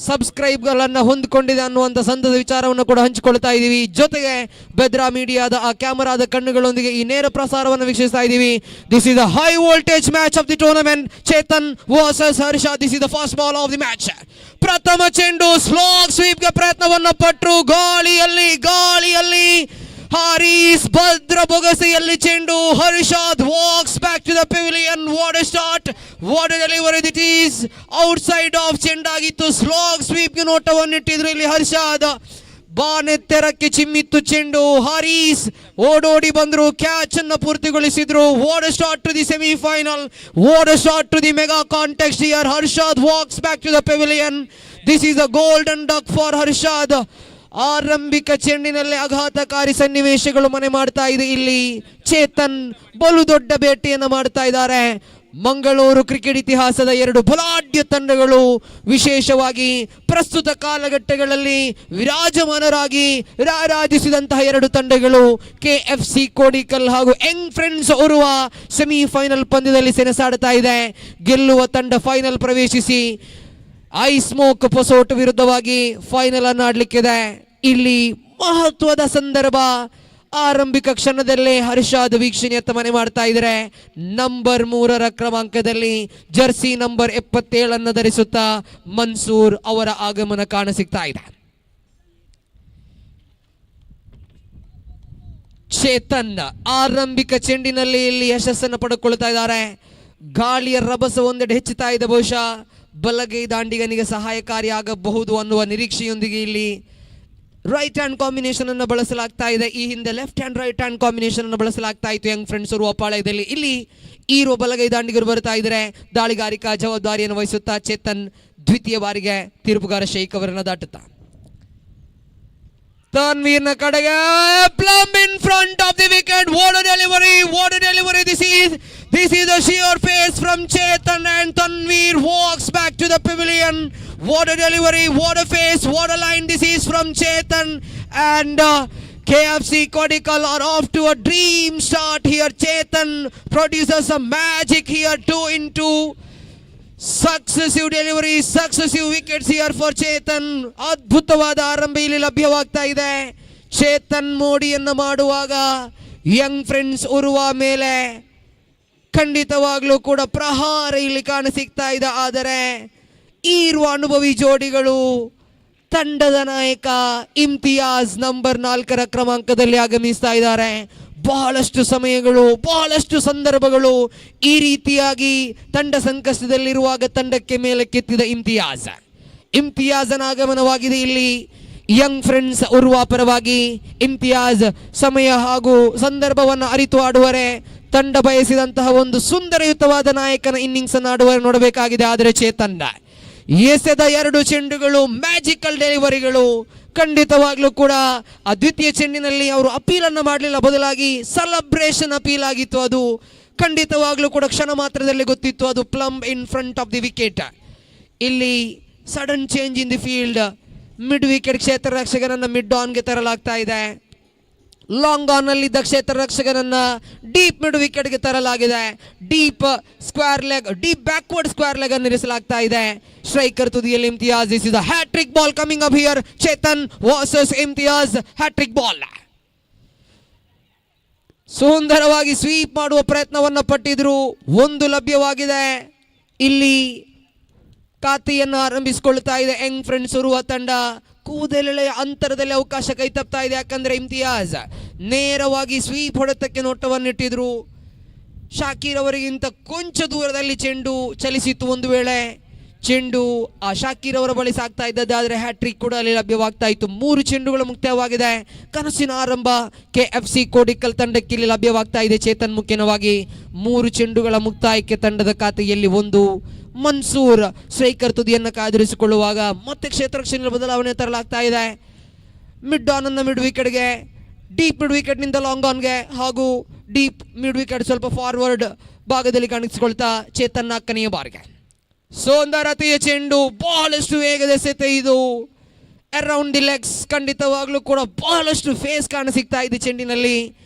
ಸಬ್ಸ್ಕ್ರೈಬ್ಗಳನ್ನು ಹೊಂದಿಕೊಂಡಿದೆ ಅನ್ನುವಂಥ ಸಂತದ ವಿಚಾರವನ್ನು ಕೂಡ ಹಂಚಿಕೊಳ್ತಾ ಇದ್ದೀವಿ. ಜೊತೆಗೆ ಬೆದ್ರಾ ಮೀಡಿಯಾದ ಆ ಕ್ಯಾಮರಾದ ಕಣ್ಣುಗಳೊಂದಿಗೆ ಈ ನೇರ ಪ್ರಸಾರವನ್ನು ವೀಕ್ಷಿಸ್ತಾ ಇದ್ದೀವಿ. This is the high voltage match of the tournament. Chetan versus Harsha. This is the first ball of the match. ಪ್ರಥಮ ಚೆಂಡು ಸ್ಲಾಗ್ ಸ್ವೀಪ್ಗೆ ಪ್ರಯತ್ನವನ್ನು ಪಟ್ಟರು. ಗಾಳಿಯಲ್ಲಿ ಹಾರೀಸ್ ಭದ್ರ ಬೊಗಸೆಯಲ್ಲಿ ಚೆಂಡು. Harshad walks back to the pavilion. What a start, what a delivery. That is outside off ಚೆಂಡಾಗಿತ್ತು. Slog ಸ್ವೀಪ್ಗೆ ನೋಟವನ್ನಿಟ್ಟಿದ್ರು ಇಲ್ಲಿ ಹರ್ಷಾದ್. ಬಾನೆತ್ತೆರಕ್ಕೆ ಚಿಮ್ಮಿತ್ತು ಚೆಂಡು. ಹಾರೀಸ್ ಓಡೋಡಿ ಬಂದರು, ಕ್ಯಾಚ್ ಅನ್ನು ಪೂರ್ತಿಗೊಳಿಸಿದ್ರು. What a start to the semifinal, what a start to the mega contest here. Harshad walks back to the pavilion. This is a golden duck for Harshad. ಆರಂಭಿಕ ಚೆಂಡಿನಲ್ಲಿ ಆಘಾತಕಾರಿ ಸನ್ನಿವೇಶಗಳು ಮನೆ ಮಾಡ್ತಾ ಇದೆ. ಇಲ್ಲಿ ಚೇತನ್ ಬಲು ದೊಡ್ಡ ಭೇಟಿಯನ್ನು ಮಾಡ್ತಾ ಇದ್ದಾರೆ. ಮಂಗಳೂರು ಕ್ರಿಕೆಟ್ ಇತಿಹಾಸದ 2 ಬಲಾಢ್ಯ ತಂಡಗಳು, ವಿಶೇಷವಾಗಿ ಪ್ರಸ್ತುತ ಕಾಲಘಟ್ಟಗಳಲ್ಲಿ ವಿರಾಜಮಾನರಾಗಿ ರಾರಾಜಿಸಿದಂತಹ 2 ತಂಡಗಳು KFC ಕೋಡಿಕಲ್ ಹಾಗೂ ಯಂಗ್ ಫ್ರೆಂಡ್ಸ್ ಓರ್ವ ಸೆಮಿಫೈನಲ್ ಪಂದ್ಯದಲ್ಲಿ ಸೆಣಸಾಡ್ತಾ ಇದೆ. ಗೆಲ್ಲುವ ತಂಡ ಫೈನಲ್ ಪ್ರವೇಶಿಸಿ ಐ ಸ್ಮೋಕ್ ಪೊಸೋಟ್ ವಿರುದ್ಧವಾಗಿ ಫೈನಲ್ ಅನ್ನು ಆಡಲಿಕ್ಕಿದೆ. ಇಲ್ಲಿ ಮಹತ್ವದ ಸಂದರ್ಭ. ಆರಂಭಿಕ ಕ್ಷಣದಲ್ಲೇ ಹರ್ಷಾದ್ ವೀಕ್ಷಣೆಯತ್ತ ಮನೆ ಮಾಡ್ತಾ ಇದ್ದಾರೆ. ನಂಬರ್ 3 ಕ್ರಮಾಂಕದಲ್ಲಿ ಜರ್ಸಿ ನಂಬರ್ 77 ಧರಿಸುತ್ತಾ ಮನ್ಸೂರ್ ಅವರ ಆಗಮನ ಕಾಣಸಿಗ್ತಾ ಇದೆ. ಚೇತನ್ ಆರಂಭಿಕ ಚೆಂಡಿನಲ್ಲಿ ಇಲ್ಲಿ ಯಶಸ್ಸನ್ನು ಪಡೆದುಕೊಳ್ತಾ ಇದ್ದಾರೆ. ಗಾಳಿಯ ರಭಸ ಒಂದೆಡೆ ಹೆಚ್ಚುತ್ತಾ ಇದೆ. ಬಹುಶಃ ಬಲಗೈ ದಾಂಡಿಗನಿಗೆ ಸಹಾಯಕಾರಿಯಾಗಬಹುದು ಅನ್ನುವ ನಿರೀಕ್ಷೆಯೊಂದಿಗೆ ಇಲ್ಲಿ ರೈಟ್ ಹ್ಯಾಂಡ್ ಕಾಂಬಿನೇಷನ್ ಅನ್ನು ಬಳಸಲಾಗ್ತಾ ಇದೆ. ಈ ಹಿಂದೆ left hand right hand combination ಅನ್ನು ಬಳಸಲಾಗ್ತಾ ಇತ್ತು ಯಂಗ್ ಫ್ರೆಂಡ್ಸ್ ಅವರು ಅಪಾಳಯದಲ್ಲಿ. ಇಲ್ಲಿ ಈರೋ ಬಲಗೈ ದಾಂಡಿಗರು ಬರ್ತಾ ಇದ್ದಾರೆ. ದಾಳಿಗಾರಿಕಾ ಜವಾಬ್ದಾರಿಯನ್ನು ವಹಿಸುತ್ತಾ ಚೇತನ್ ದ್ವಿತೀಯ ಬಾರಿಗೆ ತೀರ್ಪುಗಾರ ಶೇಖ್ ಅವರನ್ನು ದಾಟುತ್ತಾ ತನ್ವೀರ್ನ ಕಡೆಗೆ plum in front of the wicket. What a delivery, what a delivery. This is a sheer pace from Chetan, and Tanveer walks back to the pavilion. What a delivery, what a face, what a line. This is from Chetan, and KFC Kodikal are off to a dream start here. Chetan produces some magic here, 2 into successive deliveries, successive wickets here for Chetan. ಅದ್ಭುತವಾದ ಆರಂಭ ಇಲ್ಲಿ ಲಭ್ಯವಾಗ್ತಾ ಇದೆ. ಚೇತನ್ ಮೋಡಿಯನ್ನು ಮಾಡುವಾಗ Young friends Urwa ಮೇಲೆ ಖಂಡಿತವಾಗ್ಲೂ ಕೂಡ ಪ್ರಹಾರ ಇಲ್ಲಿ ಕಾಣಸಿಗ್ತಾ ಇದೆ. ಆದರೆ ಈರುವ ಅನುಭವಿ ಜೋಡಿಗಳು, ತಂಡದ ನಾಯಕ ಇಮ್ತಿಯಾಜ್ ನಂಬರ್ 4 ಕ್ರಮಾಂಕದಲ್ಲಿ ಆಗಮಿಸ್ತಾ ಇದ್ದಾರೆ. ಬಹಳಷ್ಟು ಸಮಯಗಳು, ಬಹಳಷ್ಟು ಸಂದರ್ಭಗಳು ಈ ರೀತಿಯಾಗಿ ತಂಡ ಸಂಕಷ್ಟದಲ್ಲಿರುವಾಗ ತಂಡಕ್ಕೆ ಮೇಲೆ ಕೆತ್ತಿದ ಇಮ್ತಿಯಾಜನ ಆಗಮನವಾಗಿದೆ ಇಲ್ಲಿ ಯಂಗ್ ಫ್ರೆಂಡ್ಸ್ ಉರ್ವ ಪರವಾಗಿ. ಇಮ್ತಿಯಾಜ್ ಸಮಯ ಹಾಗೂ ಸಂದರ್ಭವನ್ನು ಅರಿತು ಆಡುವರೆ. ತಂಡ ಬಯಸಿದಂತಹ ಒಂದು ಸುಂದರಯುತವಾದ ನಾಯಕನ ಇನ್ನಿಂಗ್ಸ್ ಅನ್ನು ಆಡುವರೆ ನೋಡಬೇಕಾಗಿದೆ. ಆದರೆ ಚೇತನ್ ಎಸೆದ 2 ಚೆಂಡುಗಳು ಮ್ಯಾಜಿಕಲ್ ಡೆಲಿವರಿಗಳು. ಖಂಡಿತವಾಗ್ಲೂ ಕೂಡ ಆ ದ್ವಿತೀಯ ಚೆಂಡಿನಲ್ಲಿ ಅವರು ಅಪೀಲನ್ನು ಮಾಡಲಿಲ್ಲ, ಬದಲಾಗಿ ಸೆಲೆಬ್ರೇಷನ್ ಅಪೀಲ್ ಆಗಿತ್ತು. ಅದು ಖಂಡಿತವಾಗ್ಲೂ ಕೂಡ ಕ್ಷಣ ಮಾತ್ರದಲ್ಲಿ ಗೊತ್ತಿತ್ತು. ಅದು plumb in front of the wicket. ಇಲ್ಲಿ sudden change in the field. Mid wicket ಕ್ಷೇತ್ರ ರಕ್ಷಕನನ್ನು ಮಿಡ್ ಆನ್ಗೆ ತರಲಾಗ್ತಾ ಇದೆ. ಲಾಂಗ್ ಆನ್ ನಲ್ಲಿದ್ದ ಕ್ಷೇತ್ರ ರಕ್ಷಕನನ್ನ ಡೀಪ್ ಮಿಡ್ ವಿಕೆಟ್ಗೆ ತರಲಾಗಿದೆ. ಡೀಪ್ ಬ್ಯಾಕ್ವರ್ಡ್ ಸ್ಕ್ವೇರ್ ಲೆಗ್ ಅನ್ನು ಇರಿಸಲಾಗ್ತಾ ಇದೆ. ಸ್ಟ್ರೈಕರ್ ತುದಿಯಲ್ಲಿ Imtiaz. This is a hattrick ball coming up here. Chetan versus Imtiaz, hattrick ball. ಸುಂದರವಾಗಿ ಸ್ವೀಪ್ ಮಾಡುವ ಪ್ರಯತ್ನವನ್ನು ಪಟ್ಟಿದ್ರು. 1 ಲಭ್ಯವಾಗಿದೆ. ಇಲ್ಲಿ ಖಾತೆಯನ್ನು ಆರಂಭಿಸಿಕೊಳ್ತಾ ಇದೆ ಯಂಗ್ ಫ್ರೆಂಡ್ಸ್ ಇರುವ ತಂಡ. ಕೂದಲೆಳೆಯ ಅಂತರದಲ್ಲಿ ಅವಕಾಶ ಕೈ ತಪ್ತಾ ಇದೆ. ಯಾಕಂದ್ರೆ ಇಮ್ತಿಯಾಜ್ ನೇರವಾಗಿ ಸ್ವೀಪ್ ಹೊಡೆತಕ್ಕೆ ನೋಟವನ್ನಿಟ್ಟಿದ್ರು. ಶಾಕೀರ್ ಅವರಿಗಿಂತ ಕೊಂಚ ದೂರದಲ್ಲಿ ಚೆಂಡು ಚಲಿಸಿತ್ತು. ಒಂದು ವೇಳೆ ಚೆಂಡು ಶಾಕೀರ್ ಅವರ ಬಳಿ ಸಾಗ್ತಾ ಇದ್ದದ್ದಾದ್ರೆ ಹ್ಯಾಟ್ರಿಕ್ ಕೂಡ ಅಲ್ಲಿ ಲಭ್ಯವಾಗ್ತಾ ಇತ್ತು. 3 ಚೆಂಡುಗಳು ಮುಕ್ತಾಯವಾಗಿದೆ. ಕನಸಿನ ಆರಂಭ KFC ಕೋಡಿಕಲ್ ತಂಡಕ್ಕೆ ಇಲ್ಲಿ ಲಭ್ಯವಾಗ್ತಾ ಇದೆ. ಚೇತನ್ ಮುಖ್ಯವಾಗಿ 3 ಚೆಂಡುಗಳ ಮುಕ್ತಾಯಕ್ಕೆ ತಂಡದ ಖಾತೆಯಲ್ಲಿ 1. ಮನ್ಸೂರ್ ಸ್ಟ್ರೈಕರ್ ತುದಿಯನ್ನು ಕಾದಿರಿಸಿಕೊಳ್ಳುವಾಗ ಮತ್ತೆ ಕ್ಷೇತ್ರ ರಕ್ಷಣೆಯಲ್ಲಿ ಬದಲಾವಣೆ ತರಲಾಗ್ತಾ ಇದೆ. ಮಿಡ್ ಆನ್ ಅನ್ನ ಮಿಡ್ ವಿಕೆಟ್ಗೆ, ಡೀಪ್ ಮಿಡ್ ವಿಕೆಟ್ ನಿಂದ ಲಾಂಗ್ ಆನ್ಗೆ ಹಾಗೂ ಡೀಪ್ ಮಿಡ್ ವಿಕೆಟ್ ಸ್ವಲ್ಪ ಫಾರ್ವರ್ಡ್ ಭಾಗದಲ್ಲಿ ಕಾಣಿಸಿಕೊಳ್ತಾ ಚೇತನ್ 4ನೇ ಬಾರ್ಗೆ. ಸುಂದರತೆಯ ಚೆಂಡು, ಬಹಳಷ್ಟು ವೇಗದ ಎಸೆತ ಇದು. ಅರೌಂಡ್ ದಿ ಲೆಗ್ಸ್, ಖಂಡಿತವಾಗ್ಲೂ ಕೂಡ ಬಹಳಷ್ಟು ಫೇಸ್ ಕಾಣಸಿಗ್ತಾ ಇದೆ ಚೆಂಡಿನಲ್ಲಿ.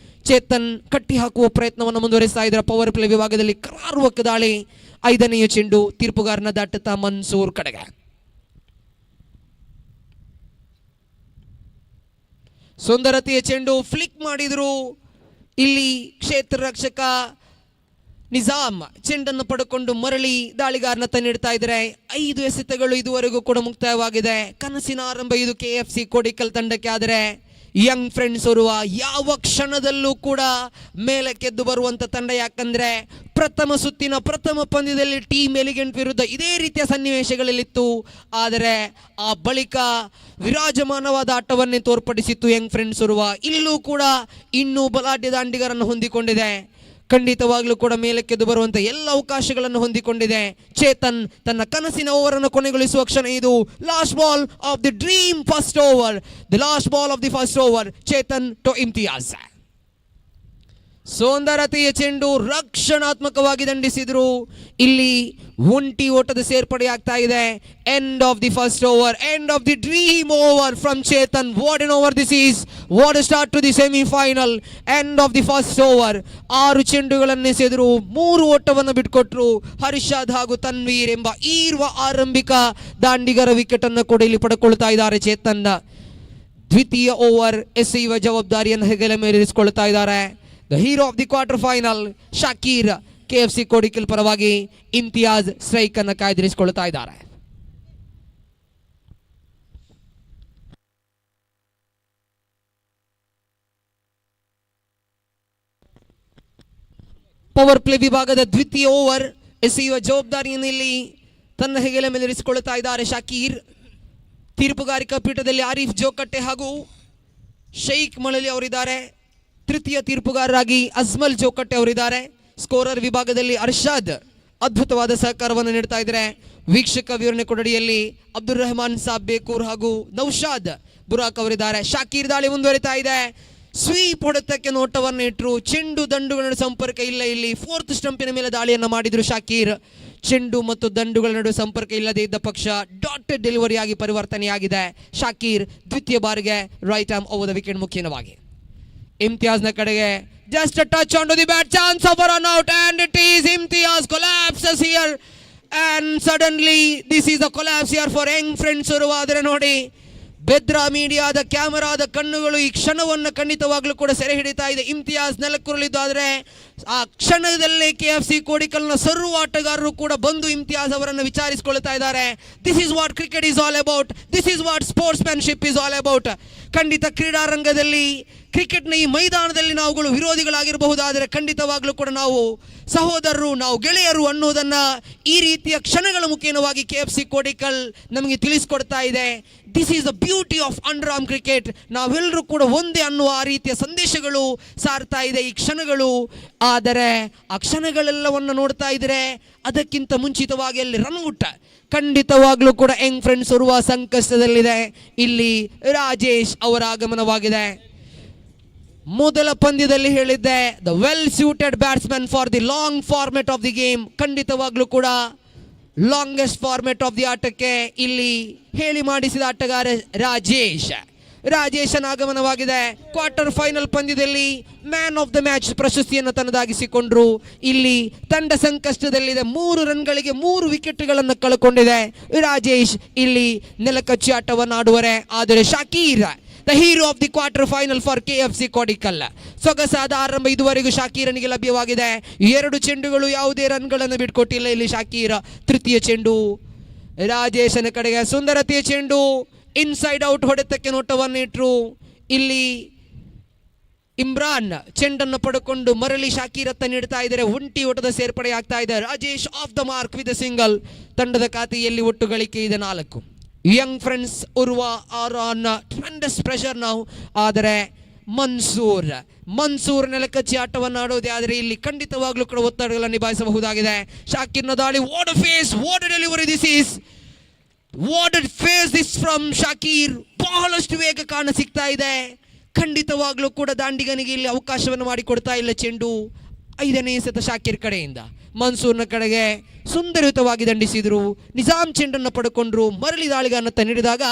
ಚೇತನ್ ಕಟ್ಟಿ ಹಾಕುವ ಪ್ರಯತ್ನವನ್ನು ಮುಂದುವರಿಸ್ತಾ ಇದ್ದಾರೆ. ಪವರ್ ಪ್ಲೇ ವಿಭಾಗದಲ್ಲಿ ಕರಾರುವಕ್ಕ ದಾಳಿ. 5ನೇ ಚೆಂಡು ತೀರ್ಪುಗಾರನ ದಾಟುತ್ತಾ ಮನ್ಸೂರ್ ಕಡೆಗೆ. ಸುಂದರತೆಯ ಚೆಂಡು ಫ್ಲಿಕ್ ಮಾಡಿದ್ರು. ಇಲ್ಲಿ ಕ್ಷೇತ್ರ ರಕ್ಷಕ ನಿಜಾಮ್ ಚೆಂಡನ್ನು ಪಡ್ಕೊಂಡು ಮರಳಿ ದಾಳಿಗಾರನತ್ತ ನೀಡ್ತಾ ಇದ್ದಾರೆ. 5 ಎಸೆತಗಳು ಇದುವರೆಗೂ ಕೂಡ ಮುಕ್ತಾಯವಾಗಿದೆ. ಕನಸಿನ ಆರಂಭ ಇದು KFC ಕೋಡಿಕಲ್ ತಂಡಕ್ಕೆ. ಆದರೆ ಯಂಗ್ ಫ್ರೆಂಡ್ಸ್ ಓರ್ವ ಯಾವ ಕ್ಷಣದಲ್ಲೂ ಕೂಡ ಮೇಲಕ್ಕೆದ್ದು ಬರುವಂತ ತಂಡ. ಯಾಕಂದ್ರೆ ಪ್ರಥಮ ಸುತ್ತಿನ ಪ್ರಥಮ ಪಂದ್ಯದಲ್ಲಿ ಟೀಮ್ ಎಲಿಗೆಂಟ್ ವಿರುದ್ಧ ಇದೇ ರೀತಿಯ ಸನ್ನಿವೇಶಗಳಲ್ಲಿತ್ತು. ಆದರೆ ಆ ಬಳಿಕ ವಿರಾಜಮಾನವಾದ ಆಟವನ್ನೇ ತೋರ್ಪಡಿಸಿತ್ತು ಯಂಗ್ ಫ್ರೆಂಡ್ಸ್ ಓರ್ವ. ಇಲ್ಲೂ ಕೂಡ ಇನ್ನೂ ಬಲಾಢ್ಯ ದಾಂಡಿಗರನ್ನು ಹೊಂದಿಕೊಂಡಿದೆ. ಖಂಡಿತವಾಗ್ಲೂ ಕೂಡ ಮೇಲಕ್ಕೆದ್ದು ಬರುವಂತ ಎಲ್ಲ ಅವಕಾಶಗಳನ್ನು ಹೊಂದಿಕೊಂಡಿದೆ. ಚೇತನ್ ತನ್ನ ಕನಸಿನ ಓವರ್ ಅನ್ನು ಕೊನೆಗೊಳಿಸುವ ಕ್ಷಣ ಇದು. Last ball of the dream first over, the last ball of the first over. Chetan to Imtiyaz. ಸುಂದರತೆಯ ಚೆಂಡು ರಕ್ಷಣಾತ್ಮಕವಾಗಿ ದಂಡಿಸಿದ್ರು. ಇಲ್ಲಿ ಒಂಟಿ ಓಟದ ಸೇರ್ಪಡೆ ಆಗ್ತಾ ಇದೆ. End of the first over, end of the dream over from Chetan. What an over this is, what start to the semifinal. End of the first over. 6 ಚೆಂಡುಗಳನ್ನು ಎಸೆದರು, 3 ಓಟವನ್ನು ಬಿಟ್ಕೊಟ್ರು. ಹರ್ಷದ್ ಹಾಗೂ ತನ್ವೀರ್ ಎಂಬ ಈರ್ವ ಆರಂಭಿಕ ದಾಂಡಿಗರ ವಿಕೆಟ್ ಅನ್ನು ಕೂಡ ಇಲ್ಲಿ ಪಡ್ಕೊಳ್ತಾ ಇದ್ದಾರೆ ಚೇತನ್. ದ್ವಿತೀಯ ಓವರ್ ಎಸೆಯುವ ಜವಾಬ್ದಾರಿಯನ್ನು ಹೆಗಲ ಮೇಲಿರಿಸಿಕೊಳ್ತಾ ಇದ್ದಾರೆ. The hero of the quarter final Shakir KFC Kodikal ಪರವಾಗಿ ಇಮ್ತಿಯಾಜ್ ಸ್ಟ್ರೈಕ್ ಅನ್ನು ಕಾಯ್ದಿರಿಸಿಕೊಳ್ತಾ ಇದ್ದಾರೆ. ಪವರ್ ಪ್ಲೇ ವಿಭಾಗದ ದ್ವಿತೀಯ ಓವರ್ ಎಸೆಯುವ ಜವಾಬ್ದಾರಿಯನ್ನು ಇಲ್ಲಿ ತನ್ನ ಹೆಗಲ ಮೇಲಿರಿಸಿಕೊಳ್ತಾ ಇದ್ದಾರೆ ಶಾಕೀರ್. ತೀರ್ಪುಗಾರಿಕಾ ಪೀಠದಲ್ಲಿ ಆರಿಫ್ ಜೋಕಟ್ಟೆ ಹಾಗೂ ಶೈಖ್ ಮಳಲಿ ಅವರಿದ್ದಾರೆ. ತೃತೀಯ ತೀರ್ಪುಗಾರರಾಗಿ ಅಜ್ಮಲ್ ಜೋಕಟ್ಟೆ ಅವರಿದ್ದಾರೆ. ಸ್ಕೋರರ್ ವಿಭಾಗದಲ್ಲಿ ಅರ್ಷಾದ್ ಅದ್ಭುತವಾದ ಸಹಕಾರವನ್ನು ನೀಡ್ತಾ ಇದ್ದಾರೆ. ವೀಕ್ಷಕ ವಿವರಣೆ ಕೊಠಡಿಯಲ್ಲಿ ಅಬ್ದುಲ್ ರೆಹಮಾನ್ ಸಾಬ್ ಬೇಕೂರ್ ಹಾಗೂ ನೌಶಾದ್ ಬುರಾಕ್ ಅವರಿದ್ದಾರೆ. ಶಾಕೀರ್ ದಾಳಿ ಮುಂದುವರಿತಾ ಇದೆ. ಸ್ವೀಪ್ ಹೊಡೆತಕ್ಕೆ ನೋಟವನ್ನು ಇಟ್ಟರು. ಚೆಂಡು ದಂಡುಗಳ ನಡುವೆ ಸಂಪರ್ಕ ಇಲ್ಲ. ಇಲ್ಲಿ 4th ಸ್ಟಂಪಿನ ಮೇಲೆ ದಾಳಿಯನ್ನು ಮಾಡಿದ್ರು ಶಾಕೀರ್. ಚೆಂಡು ಮತ್ತು ದಂಡುಗಳ ನಡುವೆ ಸಂಪರ್ಕ ಇಲ್ಲದೆ ಇದ್ದ ಪಕ್ಷ ಡಾಟೆಡ್ ಡೆಲಿವರಿ ಆಗಿ ಪರಿವರ್ತನೆಯಾಗಿದೆ. ಶಾಕೀರ್ ದ್ವಿತೀಯ ಬಾರಿಗೆ right arm over the wicket ಮುಖ್ಯವಾಗಿ. ಇಮ್ತಿಯಾಜ್ನ ಕಡೆಗೆ just touch on to the bat, chance of run out and it is Imtiaz collapses here and suddenly this is a collapse here for young friends ಓರ್ವ. ಆದರೆ ನೋಡಿ, ಬೆದ್ರಾ ಮೀಡಿಯಾದ ಕ್ಯಾಮರಾದ ಕಣ್ಣುಗಳು ಈ ಕ್ಷಣವನ್ನು ಖಂಡಿತವಾಗ್ಲೂ ಕೂಡ ಸೆರೆ ಹಿಡಿತಾ ಇದೆ. ಇಮ್ತಿಯಾಜ್ ನೆಲಕ್ಕುರುಳಿದ್ದು. ಆದರೆ ಆ ಕ್ಷಣದಲ್ಲೇ KFC ಕೋಡಿಕಲ್ನ ಸರ್ವ ಆಟಗಾರರು ಕೂಡ ಬಂದು ಇಮ್ತಿಯಾಜ್ ಅವರನ್ನು ವಿಚಾರಿಸಿಕೊಳ್ತಾ ಇದ್ದಾರೆ. This is what cricket is all about, this is what sportsmanship is all about. ಖಂಡಿತ ಕ್ರೀಡಾರಂಗದಲ್ಲಿ, ಕ್ರಿಕೆಟ್ನ ಈ ಮೈದಾನದಲ್ಲಿ ನಾವುಗಳು ವಿರೋಧಿಗಳಾಗಿರಬಹುದಾದರೆ ಖಂಡಿತವಾಗ್ಲೂ ಕೂಡ ನಾವು ಸಹೋದರರು, ನಾವು ಗೆಳೆಯರು ಅನ್ನೋದನ್ನ ಈ ರೀತಿಯ ಕ್ಷಣಗಳ ಮುಖೇನವಾಗಿ KFC ಕೋಡಿಕಲ್ ನಮಗೆ ತಿಳಿಸ್ಕೊಡ್ತಾ ಇದೆ. This is the beauty of under arm cricket. ನಾವೆಲ್ಲರೂ ಕೂಡ ಒಂದೇ ಅನ್ನುವ ಆ ರೀತಿಯ ಸಂದೇಶಗಳು ಸಾರ್ತಾ ಇದೆ ಈ ಕ್ಷಣಗಳು. ಆದರೆ ಆ ಕ್ಷಣಗಳೆಲ್ಲವನ್ನು ನೋಡ್ತಾ ಇದ್ರೆ ಅದಕ್ಕಿಂತ ಮುಂಚಿತವಾಗಿ ಅಲ್ಲಿ ರನ್ ಔಟ್. ಖಂಡಿತವಾಗ್ಲೂ ಕೂಡ ಯಂಗ್ ಫ್ರೆಂಡ್ಸ್ ಓರ್ವ ಸಂಕಷ್ಟದಲ್ಲಿದೆ. ಇಲ್ಲಿ ರಾಜೇಶ್ ಅವರ ಆಗಮನವಾಗಿದೆ. ಮೊದಲ ಪಂದ್ಯದಲ್ಲಿ ಹೇಳಿದ್ದೆ, the well suited batsman for the long format of the game. ಖಂಡಿತವಾಗ್ಲೂ ಕೂಡ ಲಾಂಗೆಸ್ಟ್ ಫಾರ್ಮೆಟ್ ಆಫ್ ದಿ ಆಟಕ್ಕೆ ಇಲ್ಲಿ ಹೇಳಿ ಮಾಡಿಸಿದ ಆಟಗಾರ ರಾಜೇಶನ ಆಗಮನವಾಗಿದೆ. ಕ್ವಾರ್ಟರ್ ಫೈನಲ್ ಪಂದ್ಯದಲ್ಲಿ ಮ್ಯಾನ್ ಆಫ್ ದ ಮ್ಯಾಚ್ ಪ್ರಶಸ್ತಿಯನ್ನು ತನ್ನದಾಗಿಸಿಕೊಂಡ್ರು. ಇಲ್ಲಿ ತಂಡ ಸಂಕಷ್ಟದಲ್ಲಿದೆ. 3 ರನ್ಗಳಿಗೆ 3 ವಿಕೆಟ್ಗಳನ್ನು ಕಳ್ಕೊಂಡಿದೆ. ರಾಜೇಶ್ ಇಲ್ಲಿ ನೆಲಕಚ್ಚಿ ಆಟವನ್ನು ಆಡುವರೆ. ಆದರೆ Shakir the hero of the quarter final for KFC Kodikal. ಸೊಗಸಾದ ಆರಂಭ ಇದುವರೆಗೂ ಶಾಕೀರನಿಗೆ ಲಭ್ಯವಾಗಿದೆ. 2 ಚೆಂಡುಗಳು ಯಾವುದೇ ರನ್ಗಳನ್ನು ಬಿಟ್ಕೊಟ್ಟಿಲ್ಲ ಇಲ್ಲಿ ಶಾಕೀರ್. ತೃತೀಯ ಚೆಂಡು ರಾಜೇಶನ ಕಡೆಗೆ. ಸುಂದರತೆಯ ಚೆಂಡು,
1 out.
ಇನ್ಸೈಡ್ ಔಟ್ ಹೊಡೆತಕ್ಕೆ ನೋಟವನ್ನು ಇಟ್ಟರು. ಇಲ್ಲಿ 2 ಚೆಂಡುಗಳು ಯಾವುದೇ ರನ್ಗಳನ್ನು ಬಿಟ್ಕೊಟ್ಟಿಲ್ಲ ಇಲ್ಲಿ ಶಾಕೀರ್. ತೃತೀಯ ಚೆಂಡು ರಾಜೇಶನ ಕಡೆಗೆ. ಸುಂದರತೆಯ ಚೆಂಡು, ಇನ್ಸೈಡ್ ಔಟ್ ಹೊಡೆತಕ್ಕೆ ನೋಟವನ್ನು ಇಟ್ಟರು. ಇಲ್ಲಿ 2 ಚೆಂಡುಗಳು ಯಾವುದೇ ರನ್ಗಳನ್ನು ಬಿಟ್ಕೊಟ್ಟಿಲ್ಲ ಇಲ್ಲಿ ಶಾಕೀರ್. ಇಮ್ರಾನ್ ಚೆಂಡನ್ನು ಪಡ್ಕೊಂಡು ಮರಳಿ ಶಾಕೀರ್ ಹತ್ತ ನೀಡ್ತಾ ಇದ್ದಾರೆ. ಒಂಟಿ ಓಟದ ಸೇರ್ಪಡೆ ಆಗ್ತಾ ಇದೆ. Rajesh off the mark with single. ತಂಡದ ಖಾತೆಯಲ್ಲಿ ಒಟ್ಟು ಗಳಿಕೆ ಇದೆ 4. Young friends Urva are on tremendous pressure ನಾವು. ಆದರೆ ಮನ್ಸೂರ್ ನೆಲಕಚ್ಚಿ ಆಟವನ್ನು ಆಡೋದೇ ಆದರೆ ಇಲ್ಲಿ ಖಂಡಿತವಾಗ್ಲೂ ಕೂಡ ಒತ್ತಡಗಳನ್ನು ನಿಭಾಯಿಸಬಹುದಾಗಿದೆ. ಶಾಕೀರ್ನ ದಾಳಿ, what a pace, what a delivery this from Shakir. ಬಹಳಷ್ಟು ವೇಗ ಕಾಣ ಸಿಗ್ತಾ ಇದೆ. ಖಂಡಿತವಾಗ್ಲೂ ಕೂಡ ದಾಂಡಿಗನಿಗೆ ಇಲ್ಲಿ ಅವಕಾಶವನ್ನು ಮಾಡಿಕೊಡ್ತಾ ಇಲ್ಲ ಚೆಂಡು. 5ನೇ ಎಸೆತ ಶಾಕೀರ್ ಕಡೆಯಿಂದ ಮನ್ಸೂರ್ನ ಕಡೆಗೆ ಸುಂದರಯುತವಾಗಿ ದಂಡಿಸಿದ್ರು. ನಿಜಾಮ್ ಚೆಂಡನ್ನು ಪಡ್ಕೊಂಡ್ರು. ಮರಳಿ ದಾಳಿಗಾನತ್ತ ನೀಡಿದಾಗ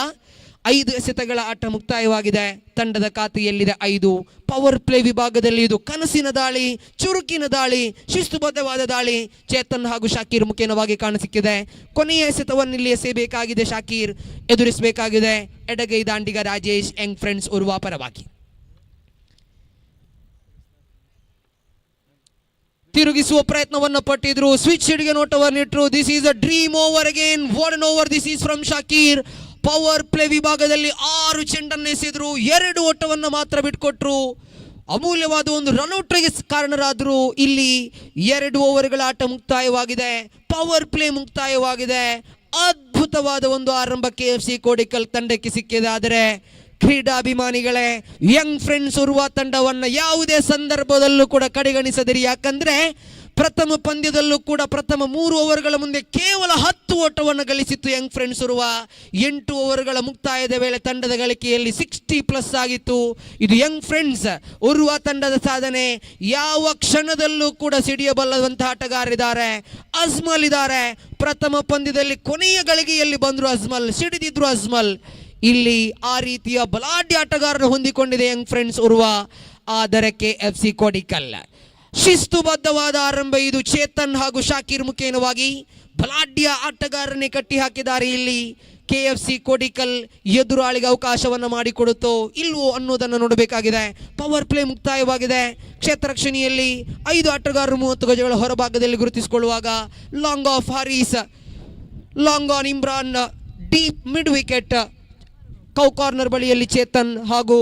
5 ಎಸೆತಗಳ ಆಟ ಮುಕ್ತಾಯವಾಗಿದೆ. ತಂಡದ ಖಾತೆಯಲ್ಲಿದೆ 5. ಪವರ್ ಪ್ಲೇ ವಿಭಾಗದಲ್ಲಿ ಇದು ಕನಸಿನ ದಾಳಿ, ಚುರುಕಿನ ದಾಳಿ, ಶಿಸ್ತುಬದ್ಧವಾದ ದಾಳಿ ಚೇತನ್ ಹಾಗೂ ಶಾಕೀರ್ ಮುಖೇನವಾಗಿ ಕಾಣಸಿಕ್ಕಿದೆ. ಕೊನೆಯ ಎಸೆತವನ್ನು ಇಲ್ಲಿ ಎಸೆಯಬೇಕಾಗಿದೆ ಶಾಕೀರ್, ಎದುರಿಸಬೇಕಾಗಿದೆ ಎಡಗೈ ದಾಂಡಿಗ ರಾಜೇಶ್ ಯಂಗ್ ಫ್ರೆಂಡ್ಸ್ ಉರ್ವಾ ಪರವಾಗಿ. ತಿರುಗಿಸುವ ಪ್ರಯತ್ನವನ್ನು ಪಟ್ಟಿದ್ರು. ಸ್ವಿಚ್ ಹಿಡಿಗೆ ನೋಟವನ್ನಿಟ್ರು. This is a dream over again. What an over this is from Shakir. Power play ವಿಭಾಗದಲ್ಲಿ 6 ಚೆಂಡನ್ನು ಎಸೆದ್ರು. 2 ಓಟವನ್ನು ಮಾತ್ರ ಬಿಟ್ಕೊಟ್ರು. ಅಮೂಲ್ಯವಾದ ಒಂದು ರನ್ಔಟ್ಗೆ ಕಾರಣರಾದರು. ಇಲ್ಲಿ 2 ಓವರ್ಗಳ ಆಟ ಮುಕ್ತಾಯವಾಗಿದೆ. Power play ಮುಕ್ತಾಯವಾಗಿದೆ. ಅದ್ಭುತವಾದ ಒಂದು ಆರಂಭ KFC ಕೋಡಿಕಲ್ ತಂಡಕ್ಕೆ ಸಿಕ್ಕಿದೆ. ಆದರೆ ಕ್ರೀಡಾಭಿಮಾನಿಗಳೇ, ಯಂಗ್ ಫ್ರೆಂಡ್ಸ್ ಉರುವ ತಂಡವನ್ನು ಯಾವುದೇ ಸಂದರ್ಭದಲ್ಲೂ ಕೂಡ ಕಡೆಗಣಿಸದಿರಿ. ಯಾಕಂದ್ರೆ ಪ್ರಥಮ ಪಂದ್ಯದಲ್ಲೂ ಕೂಡ ಪ್ರಥಮ 3 ಓವರ್ಗಳ ಮುಂದೆ ಕೇವಲ 10 ಓಟವನ್ನು ಗಳಿಸಿತ್ತು ಯಂಗ್ ಫ್ರೆಂಡ್ಸ್ ಉರುವ. 8 ಓವರ್ಗಳ ಮುಕ್ತಾಯದ ವೇಳೆ ತಂಡದ ಗಳಿಕೆಯಲ್ಲಿ 60+ ಆಗಿತ್ತು. ಇದು ಯಂಗ್ ಫ್ರೆಂಡ್ಸ್ ಉರುವ ತಂಡದ ಸಾಧನೆ. ಯಾವ ಕ್ಷಣದಲ್ಲೂ ಕೂಡ ಸಿಡಿಯಬಲ್ಲದಂತಹ ಆಟಗಾರರಿದ್ದಾರೆ. ಅಜ್ಮಲ್ ಇದ್ದಾರೆ. ಪ್ರಥಮ ಪಂದ್ಯದಲ್ಲಿ ಕೊನೆಯ ಗಳಿಗೆಯಲ್ಲಿ ಬಂದರು ಅಜ್ಮಲ್, ಸಿಡಿದಿದ್ರು ಅಜ್ಮಲ್. ಇಲ್ಲಿ ಆ ರೀತಿಯ ಬಲಾಢ್ಯ ಆಟಗಾರರು ಹೊಂದಿಕೊಂಡಿದೆ ಯಂಗ್ ಫ್ರೆಂಡ್ಸ್ ಉರುವ. ಆದರೆ KFC ಕೋಡಿಕಲ್ ಶಿಸ್ತುಬದ್ಧವಾದ ಆರಂಭ ಇದು. ಚೇತನ್ ಹಾಗೂ ಶಾಕೀರ್ ಮುಖೇನವಾಗಿ ಬಲಾಢ್ಯ ಆಟಗಾರನೇ ಕಟ್ಟಿ ಹಾಕಿದ್ದಾರೆ. ಇಲ್ಲಿ KFC ಕೋಡಿಕಲ್ ಎದುರಾಳಿಗೆ ಅವಕಾಶವನ್ನು ಮಾಡಿಕೊಡುತ್ತೋ ಇಲ್ವೋ ಅನ್ನೋದನ್ನು ನೋಡಬೇಕಾಗಿದೆ. ಪವರ್ ಪ್ಲೇ ಮುಕ್ತಾಯವಾಗಿದೆ. ಕ್ಷೇತ್ರ ರಕ್ಷಣೆಯಲ್ಲಿ 5 ಆಟಗಾರರು 30 ಗಜಗಳ ಹೊರಭಾಗದಲ್ಲಿ ಗುರುತಿಸಿಕೊಳ್ಳುವಾಗ long off Haris, long on Imran, deep mid wicket cow corner ಬಳಿಯಲ್ಲಿ ಚೇತನ್ ಹಾಗೂ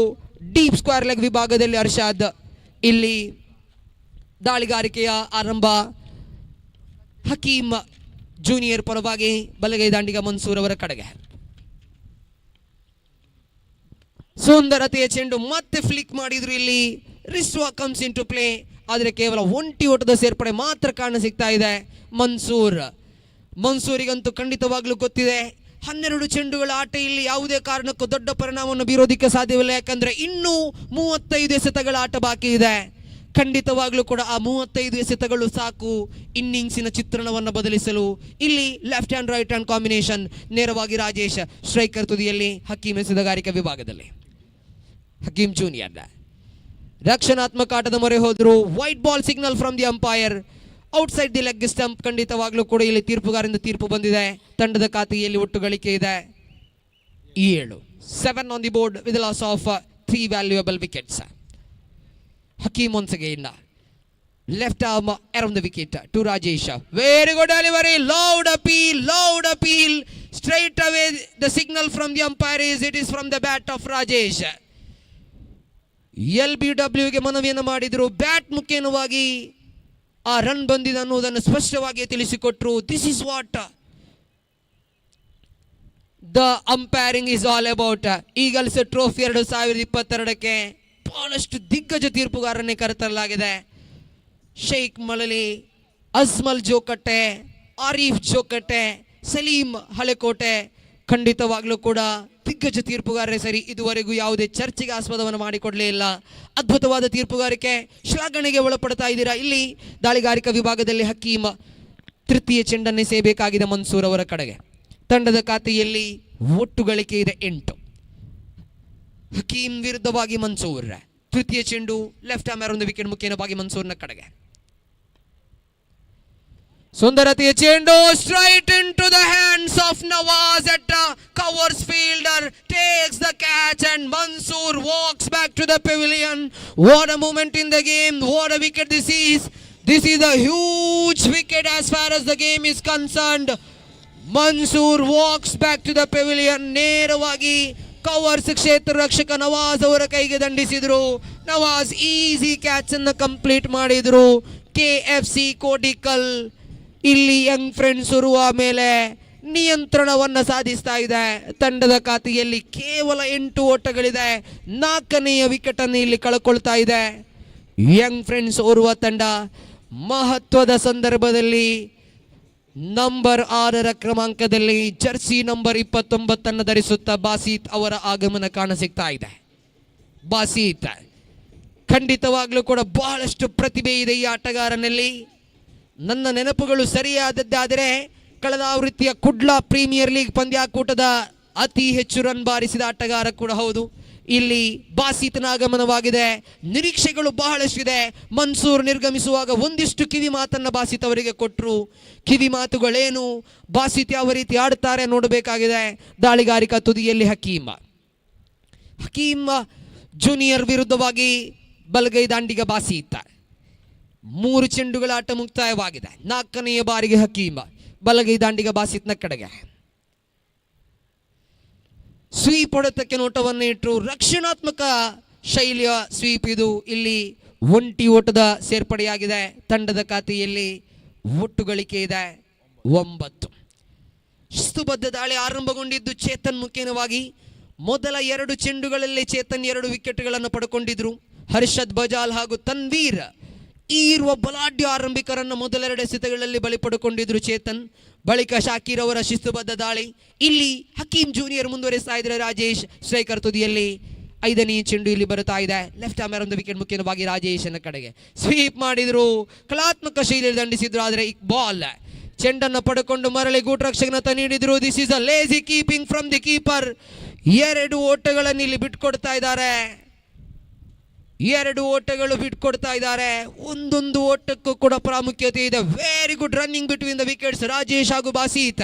ಡೀಪ್ ಸ್ಕ್ವೇರ್ ಲೆಗ್ ವಿಭಾಗದಲ್ಲಿ ಅರ್ಷಾದ್. ಇಲ್ಲಿ ದಾಳಿಗಾರಿಕೆಯ ಆರಂಭ ಹಕೀಮ್ ಜೂನಿಯರ್ ಪರವಾಗಿ ಬಲಗೈ ದಾಂಡಿಗ ಮನ್ಸೂರ್ ಅವರ ಕಡೆಗೆ. ಸುಂದರತೆಯ ಚೆಂಡು ಮತ್ತೆ ಫ್ಲಿಕ್ ಮಾಡಿದ್ರು. ಇಲ್ಲಿ ರಿಸ್ವಾ ಕಮ್ಸ್ ಇನ್ ಟು ಪ್ಲೇ. ಆದರೆ ಕೇವಲ ಒಂಟಿ ಓಟದ ಸೇರ್ಪಡೆ ಮಾತ್ರ ಕಾಣ ಸಿಗ್ತಾ ಇದೆ. ಮನ್ಸೂರಿಗಂತೂ ಖಂಡಿತವಾಗ್ಲೂ ಗೊತ್ತಿದೆ 12 ಚೆಂಡುಗಳ ಆಟ ಇಲ್ಲಿ ಯಾವುದೇ ಕಾರಣಕ್ಕೂ ದೊಡ್ಡ ಪರಿಣಾಮವನ್ನು ಬೀರೋದಿಕ್ಕೆ ಸಾಧ್ಯವಿಲ್ಲ. ಯಾಕಂದ್ರೆ ಇನ್ನೂ 35 ಎಸೆತಗಳ ಆಟ ಬಾಕಿ ಇದೆ. ಖಂಡಿತವಾಗ್ಲೂ ಕೂಡ ಆ 35 ಎಸೆತಗಳು ಸಾಕು ಇನ್ನಿಂಗ್ಸಿನ ಚಿತ್ರಣವನ್ನು ಬದಲಿಸಲು. ಇಲ್ಲಿ left hand right hand combination. ನೇರವಾಗಿ ರಾಜೇಶ್ ಸ್ಟ್ರೈಕರ್ ತುದಿಯಲ್ಲಿ, ಹಕೀಮ್ ಎಸೆತಗಾರಿಕೆ ವಿಭಾಗದಲ್ಲಿ ಹಕೀಮ್ ಜೂನಿಯರ್. ರಕ್ಷಣಾತ್ಮಕ ಆಟದ ಮೊರೆ ಹೋದ್ರು. Wide ball signal from the umpire. Outside the leg stump. ಖಂಡಿತವಾಗ್ಲೂ ಕೂಡ ಇಲ್ಲಿ ತೀರ್ಪುಗಾರರಿಂದ ತೀರ್ಪು ಬಂದಿದೆ. ತಂಡದ ಖಾತೆಯಲ್ಲಿ ಒಟ್ಟು ಗಳಿಕೆ ಇದೆ 7 on the board with loss of 3 valuable wickets. Hakeem once again. Left arm around the wicket to Rajesh. Very good delivery. Loud appeal. Straight away the signal from the umpire is it is from the bat of Rajesh. LBW ಗೆ ಮನವಿಯನ್ನು ಮಾಡಿದ್ರು. Bat ಮುಖೇನವಾಗಿ ಆ run ಬಂದಿದೆ ಅನ್ನೋದನ್ನು ಸ್ಪಷ್ಟವಾಗಿ ತಿಳಿಸಿಕೊಟ್ರು. This is what the umpiring is all about. Eagles trophy 2022ಕ್ಕೆ ಬಹಳಷ್ಟು ದಿಗ್ಗಜ ತೀರ್ಪುಗಾರನ್ನೇ ಕರೆತರಲಾಗಿದೆ. ಶೇಖ್ ಮಳಲಿ, ಅಜ್ಮಲ್ ಜೋಕಟ್ಟೆ, ಆರೀಫ್ ಜೋಕಟ್ಟೆ, ಸಲೀಂ ಹಳೆಕೋಟೆ ಖಂಡಿತವಾಗ್ಲೂ ಕೂಡ ದಿಗ್ಗಜ ತೀರ್ಪುಗಾರರೇ ಸರಿ. ಇದುವರೆಗೂ ಯಾವುದೇ ಚರ್ಚೆಗೆ ಆಸ್ಪದವನ್ನು ಮಾಡಿಕೊಡಲೇ ಇಲ್ಲ. ಅದ್ಭುತವಾದ ತೀರ್ಪುಗಾರಿಕೆ, ಶ್ಲಾಘನೆಗೆ ಒಳಪಡ್ತಾ ಇದ್ದೀರಾ. ಇಲ್ಲಿ ದಾಳಿಗಾರಿಕಾ ವಿಭಾಗದಲ್ಲಿ ಹಕೀಮ್ ತೃತೀಯ ಚೆಂಡನ್ನೇ ಸೇಬೇಕಾಗಿದೆ ಮನ್ಸೂರ್ ಅವರ ಕಡೆಗೆ. ತಂಡದ ಖಾತೆಯಲ್ಲಿ ಒಟ್ಟು ಗಳಿಕೆ ಇದೆ 8. ಹಕೀಮ್ ವಿರುದ್ಧವಾಗಿ ಮನ್ಸೂರ್. ತೃತೀಯ ಚೆಂಡು left arm around the wicket ಮುಖೇನವಾಗಿ ಮನ್ಸೂರ್ನ ಕಡೆಗೆ. ಸುಂದರತೆಯ ಚೆಂಡು straight into the hands of Nawaz at covers fielder, takes the catch and Mansoor walks back to the pavilion. What a moment in the game. What a wicket this is. This is a huge wicket as far as the game is concerned. Mansoor walks back to the pavilion. ನೇರವಾಗಿ covers ಕ್ಷೇತ್ರ ರಕ್ಷಕ ನವಾಜ್ ಅವರ ಕೈಗೆ ದಂಡಿಸಿದ್ರು. Nawaz easy catch ಅನ್ನು complete ಮಾಡಿದ್ರು. KFC Kodikal ಇಲ್ಲಿ Young friends Urwa ಮೇಲೆ ನಿಯಂತ್ರಣವನ್ನ ಸಾಧಿಸ್ತಾ ಇದೆ. ತಂಡದ ಖಾತೆಯಲ್ಲಿ ಕೇವಲ 8 ಓಟಗಳಿದೆ. 4ನೆಯ ವಿಕೆಟ್ ಅನ್ನು ಇಲ್ಲಿ ಕಳ್ಕೊಳ್ತಾ ಇದೆ ಯಂಗ್ ಫ್ರೆಂಡ್ಸ್ ಓರ್ವ ತಂಡ. ಮಹತ್ವದ ಸಂದರ್ಭದಲ್ಲಿ ನಂಬರ್ 6ರ ಕ್ರಮಾಂಕದಲ್ಲಿ ಜರ್ಸಿ ನಂಬರ್ 29 ಧರಿಸುತ್ತಾ ಬಾಸಿತ್ ಅವರ ಆಗಮನ ಕಾಣಸಿಗ್ತಾ ಇದೆ. ಬಾಸಿತ್ ಖಂಡಿತವಾಗ್ಲೂ ಕೂಡ ಬಹಳಷ್ಟು ಪ್ರತಿಭೆ ಇದೆ ಈ ಆಟಗಾರನಲ್ಲಿ. ನನ್ನ ನೆನಪುಗಳು ಸರಿಯಾದದ್ದಾದರೆ ಕಳೆದ ಆವೃತ್ತಿಯ ಕುಡ್ಲಾ ಪ್ರೀಮಿಯರ್ ಲೀಗ್ ಪಂದ್ಯಾಕೂಟದ ಅತಿ ಹೆಚ್ಚು ರನ್ ಬಾರಿಸಿದ ಆಟಗಾರ ಕೂಡ ಹೌದು. ಇಲ್ಲಿ ಬಾಸಿತ್ನ ಆಗಮನವಾಗಿದೆ. ನಿರೀಕ್ಷೆಗಳು ಬಹಳಷ್ಟಿದೆ. ಮನ್ಸೂರ್ ನಿರ್ಗಮಿಸುವಾಗ ಒಂದಿಷ್ಟು ಕಿವಿ ಮಾತನ್ನ ಬಾಸಿತ್ ಅವರಿಗೆ ಕೊಟ್ಟರು. ಕಿವಿ ಮಾತುಗಳೇನು, ಬಾಸಿತ್ ಯಾವ ರೀತಿ ಆಡ್ತಾರೆ ನೋಡಬೇಕಾಗಿದೆ. ದಾಳಿಗಾರಿಕಾ ತುದಿಯಲ್ಲಿ ಹಕೀಮ್ ಜೂನಿಯರ್ ವಿರುದ್ಧವಾಗಿ ಬಲಗೈ ದಾಂಡಿಗ ಬಾಸಿತ್. 3 ಚೆಂಡುಗಳ ಆಟ ಮುಕ್ತಾಯವಾಗಿದೆ. 4ನೆಯ ಬಾರಿಗೆ ಹಕೀಮ್ ಬಲಗೈ ದಾಂಡಿಗ ಬಾಸಿತ್ನ ಕಡೆಗೆ ಸ್ವೀಪ್ ಹೊಡೆತಕ್ಕೆ ನೋಟವನ್ನು ಇಟ್ಟರು. ರಕ್ಷಣಾತ್ಮಕ ಶೈಲಿಯ ಸ್ವೀಪ್ ಇದು. ಇಲ್ಲಿ ಒಂಟಿ ಓಟದ ಸೇರ್ಪಡೆಯಾಗಿದೆ. ತಂಡದ ಖಾತೆಯಲ್ಲಿ ಒಟ್ಟು ಗಳಿಕೆ ಇದೆ 9. ಶಿಸ್ತುಬದ್ಧ ದಾಳಿ ಆರಂಭಗೊಂಡಿದ್ದು ಚೇತನ್ ಮುಖೇನವಾಗಿ. ಮೊದಲ 2 ಚೆಂಡುಗಳಲ್ಲಿ ಚೇತನ್ 2 ವಿಕೆಟ್ಗಳನ್ನು ಪಡ್ಕೊಂಡಿದ್ರು. ಹರ್ಷದ್ ಬಜಾಲ್ ಹಾಗೂ ತನ್ವೀರ್ ಈ ಇರುವ ಬಲಾಢ್ಯ ಆರಂಭಿಕರನ್ನು ಮೊದಲ 2 ಎಸೆತಗಳಲ್ಲಿ ಬಲಿ ಪಡ್ಕೊಂಡಿದ್ರು ಚೇತನ್. ಬಳಿಕ ಶಾಕೀರ್ ಅವರ ಶಿಸ್ತುಬದ್ಧ ದಾಳಿ. ಇಲ್ಲಿ ಹಕೀಮ್ ಜೂನಿಯರ್ ಮುಂದುವರಿಸ್ತಾ ಇದ್ದಾರೆ. ರಾಜೇಶ್ ಸ್ಟ್ರೈಕರ್ ತುದಿಯಲ್ಲಿ 5ನೇ ಚೆಂಡು ಇಲ್ಲಿ ಬರುತ್ತಾ ಇದೆ. ಲೆಫ್ಟ್ ಹ್ಯಾಮರ್ ಒಂದು ವಿಕೆಟ್ ಮುಖ್ಯವಾಗಿ ರಾಜೇಶನ ಕಡೆಗೆ ಸ್ವೀಪ್ ಮಾಡಿದ್ರು. ಕಲಾತ್ಮಕ ಶೈಲಿಯಲ್ಲಿ ದಂಡಿಸಿದ್ರು. ಆದರೆ ಬಾಲ್ ಚೆಂಡನ್ನು ಪಡ್ಕೊಂಡು ಮರಳಿ ಗೂಟ್ ರಕ್ಷಕನತ್ತ ನೀಡಿದ್ರು. This is a lazy keeping from the keeper. 2 ಓಟಗಳನ್ನು ಇಲ್ಲಿ ಬಿಟ್ಕೊಡ್ತಾ ಇದ್ದಾರೆ. 2 ಓಟಗಳು ಬಿಟ್ಕೊಡ್ತಾ ಇದ್ದಾರೆ. ಒಂದೊಂದು ಓಟಕ್ಕೂ ಕೂಡ ಪ್ರಾಮುಖ್ಯತೆ ಇದೆ. Very good running between the wickets. Rajesh ಹಾಗೂ ಬಾಸಿತ್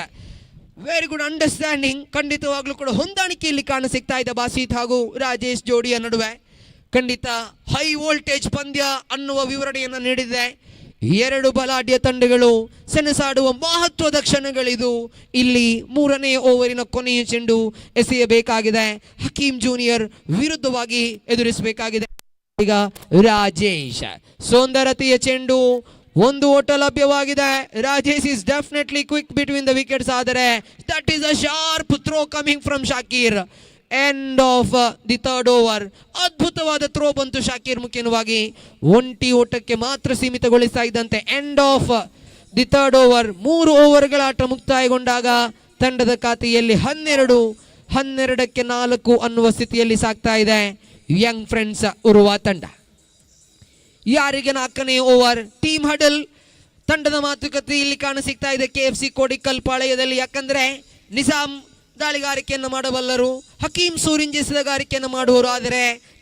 ವೆರಿ ಗುಡ್ ಅಂಡರ್ಸ್ಟ್ಯಾಂಡಿಂಗ್. ಖಂಡಿತವಾಗ್ಲೂ ಕೂಡ ಹೊಂದಾಣಿಕೆ ಇಲ್ಲಿ ಕಾಣಸಿಗ್ತಾ ಇದೆ ಬಾಸಿತ್ ಹಾಗೂ ರಾಜೇಶ್ ಜೋಡಿಯ ನಡುವೆ. ಖಂಡಿತ ಹೈ ವೋಲ್ಟೇಜ್ ಪಂದ್ಯ ಅನ್ನುವ ವಿವರಣೆಯನ್ನು ನೀಡಿದೆ. 2 ಬಲಾಢ್ಯ ತಂಡಗಳು ಸೆಣಸಾಡುವ ಮಹತ್ವದ ಕ್ಷಣಗಳಿದು. ಇಲ್ಲಿ 3ನೇ ಓವರಿನ ಕೊನೆಯ ಚೆಂಡು ಎಸೆಯಬೇಕಾಗಿದೆ. ಹಕೀಮ್ ಜೂನಿಯರ್ ವಿರುದ್ಧವಾಗಿ ಎದುರಿಸಬೇಕಾಗಿದೆ. ಈಗ ರಾಜೇಶ್ ಸೌಂದರತೆಯ ಚೆಂಡು. 1 ಓಟ ಲಭ್ಯವಾಗಿದೆ. Rajesh is definitely quick between the wickets. ಆದರೆ that is a sharp throw coming from Shakir. End of the 3rd over. ಅದ್ಭುತವಾದ ಥ್ರೋ ಬಂತು ಶಾಕೀರ್ ಮುಖ್ಯವಾಗಿ. ಒಂಟಿ ಓಟಕ್ಕೆ ಮಾತ್ರ ಸೀಮಿತಗೊಳಿಸ್ತಾ ಇದ್ದಂತೆ end of the 3rd over. 3 ಓವರ್ಗಳ ಆಟ ಮುಕ್ತಾಯಗೊಂಡಾಗ ತಂಡದ ಖಾತೆಯಲ್ಲಿ 12ಕ್ಕೆ 4 ಅನ್ನುವ ಸ್ಥಿತಿಯಲ್ಲಿ ಸಾಗ್ತಾ ಇದೆ ಯಂಗ್ ಫ್ರೆಂಡ್ಸ್ ಉರುವ ತಂಡ. ಯಾರಿಗೆ 4ನೇ ಓವರ್. ಟೀಮ್ ಹಡಲ್ ತಂಡದ ಮಾತುಕತೆ ಇಲ್ಲಿ ಕಾಣಸಿಗ್ತಾ ಇದೆ KFC ಕೋಡಿಕಲ್ ಪಾಳೆಯದಲ್ಲಿ. ಯಾಕಂದ್ರೆ ನಿಜಾಮ್ ದಾಳಿಗಾರಿಕೆಯನ್ನು ಮಾಡಬಲ್ಲರು, ಹಕೀಮ್ ಸೂರಿಂಜ್ ಎಸೆತಗಾರಿಕೆಯನ್ನು ಮಾಡುವರು. ಆದರೆ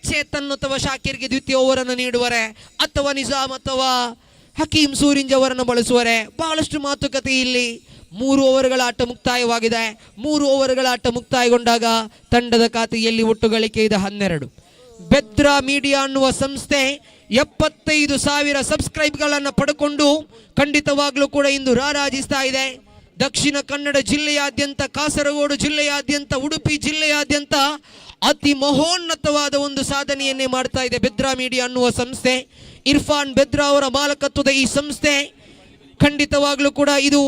ಚೇತನ್ ಅಥವಾ ಶಾಕೀರ್ಗೆ ದ್ವಿತೀಯ ಓವರ್ ಅನ್ನು ನೀಡುವರೆ ಅಥವಾ ನಿಜಾಮ್ ಅಥವಾ ಹಕೀಮ್ ಸೂರಿಂಜ್ ಅವರನ್ನು ಬಳಸುವರೆ. ಬಹಳಷ್ಟು ಮಾತುಕತೆ ಇಲ್ಲಿ. 3 ಓವರ್ಗಳ ಆಟ ಮುಕ್ತಾಯವಾಗಿದೆ. 3 ಓವರ್ಗಳ ಆಟ ಮುಕ್ತಾಯಗೊಂಡಾಗ ತಂಡದ ಖಾತೆಯಲ್ಲಿ ಒಟ್ಟು ಗಳಿಕೆ ಇದೆ 12. ಬೆದ್ರಾ ಮೀಡಿಯಾ ಅನ್ನುವ ಸಂಸ್ಥೆ 75,000 ಸಬ್ಸ್ಕ್ರೈಬ್ಗಳನ್ನು ಪಡ್ಕೊಂಡು ಖಂಡಿತವಾಗ್ಲೂ ಕೂಡ ಇಂದು ರಾರಾಜಿಸ್ತಾ ಇದೆ. ದಕ್ಷಿಣ ಕನ್ನಡ ಜಿಲ್ಲೆಯಾದ್ಯಂತ, ಕಾಸರಗೋಡು ಜಿಲ್ಲೆಯಾದ್ಯಂತ, ಉಡುಪಿ ಜಿಲ್ಲೆಯಾದ್ಯಂತ ಅತಿ ಮಹೋನ್ನತವಾದ ಒಂದು ಸಾಧನೆಯನ್ನೇ ಮಾಡ್ತಾ ಇದೆ ಬೆದ್ರಾ ಮೀಡಿಯಾ ಅನ್ನುವ ಸಂಸ್ಥೆ. ಇರ್ಫಾನ್ ಬೆದ್ರಾ ಅವರ ಮಾಲಕತ್ವದ ಈ ಸಂಸ್ಥೆ ಖಂಡಿತವಾಗ್ಲೂ ಕೂಡ ಇದು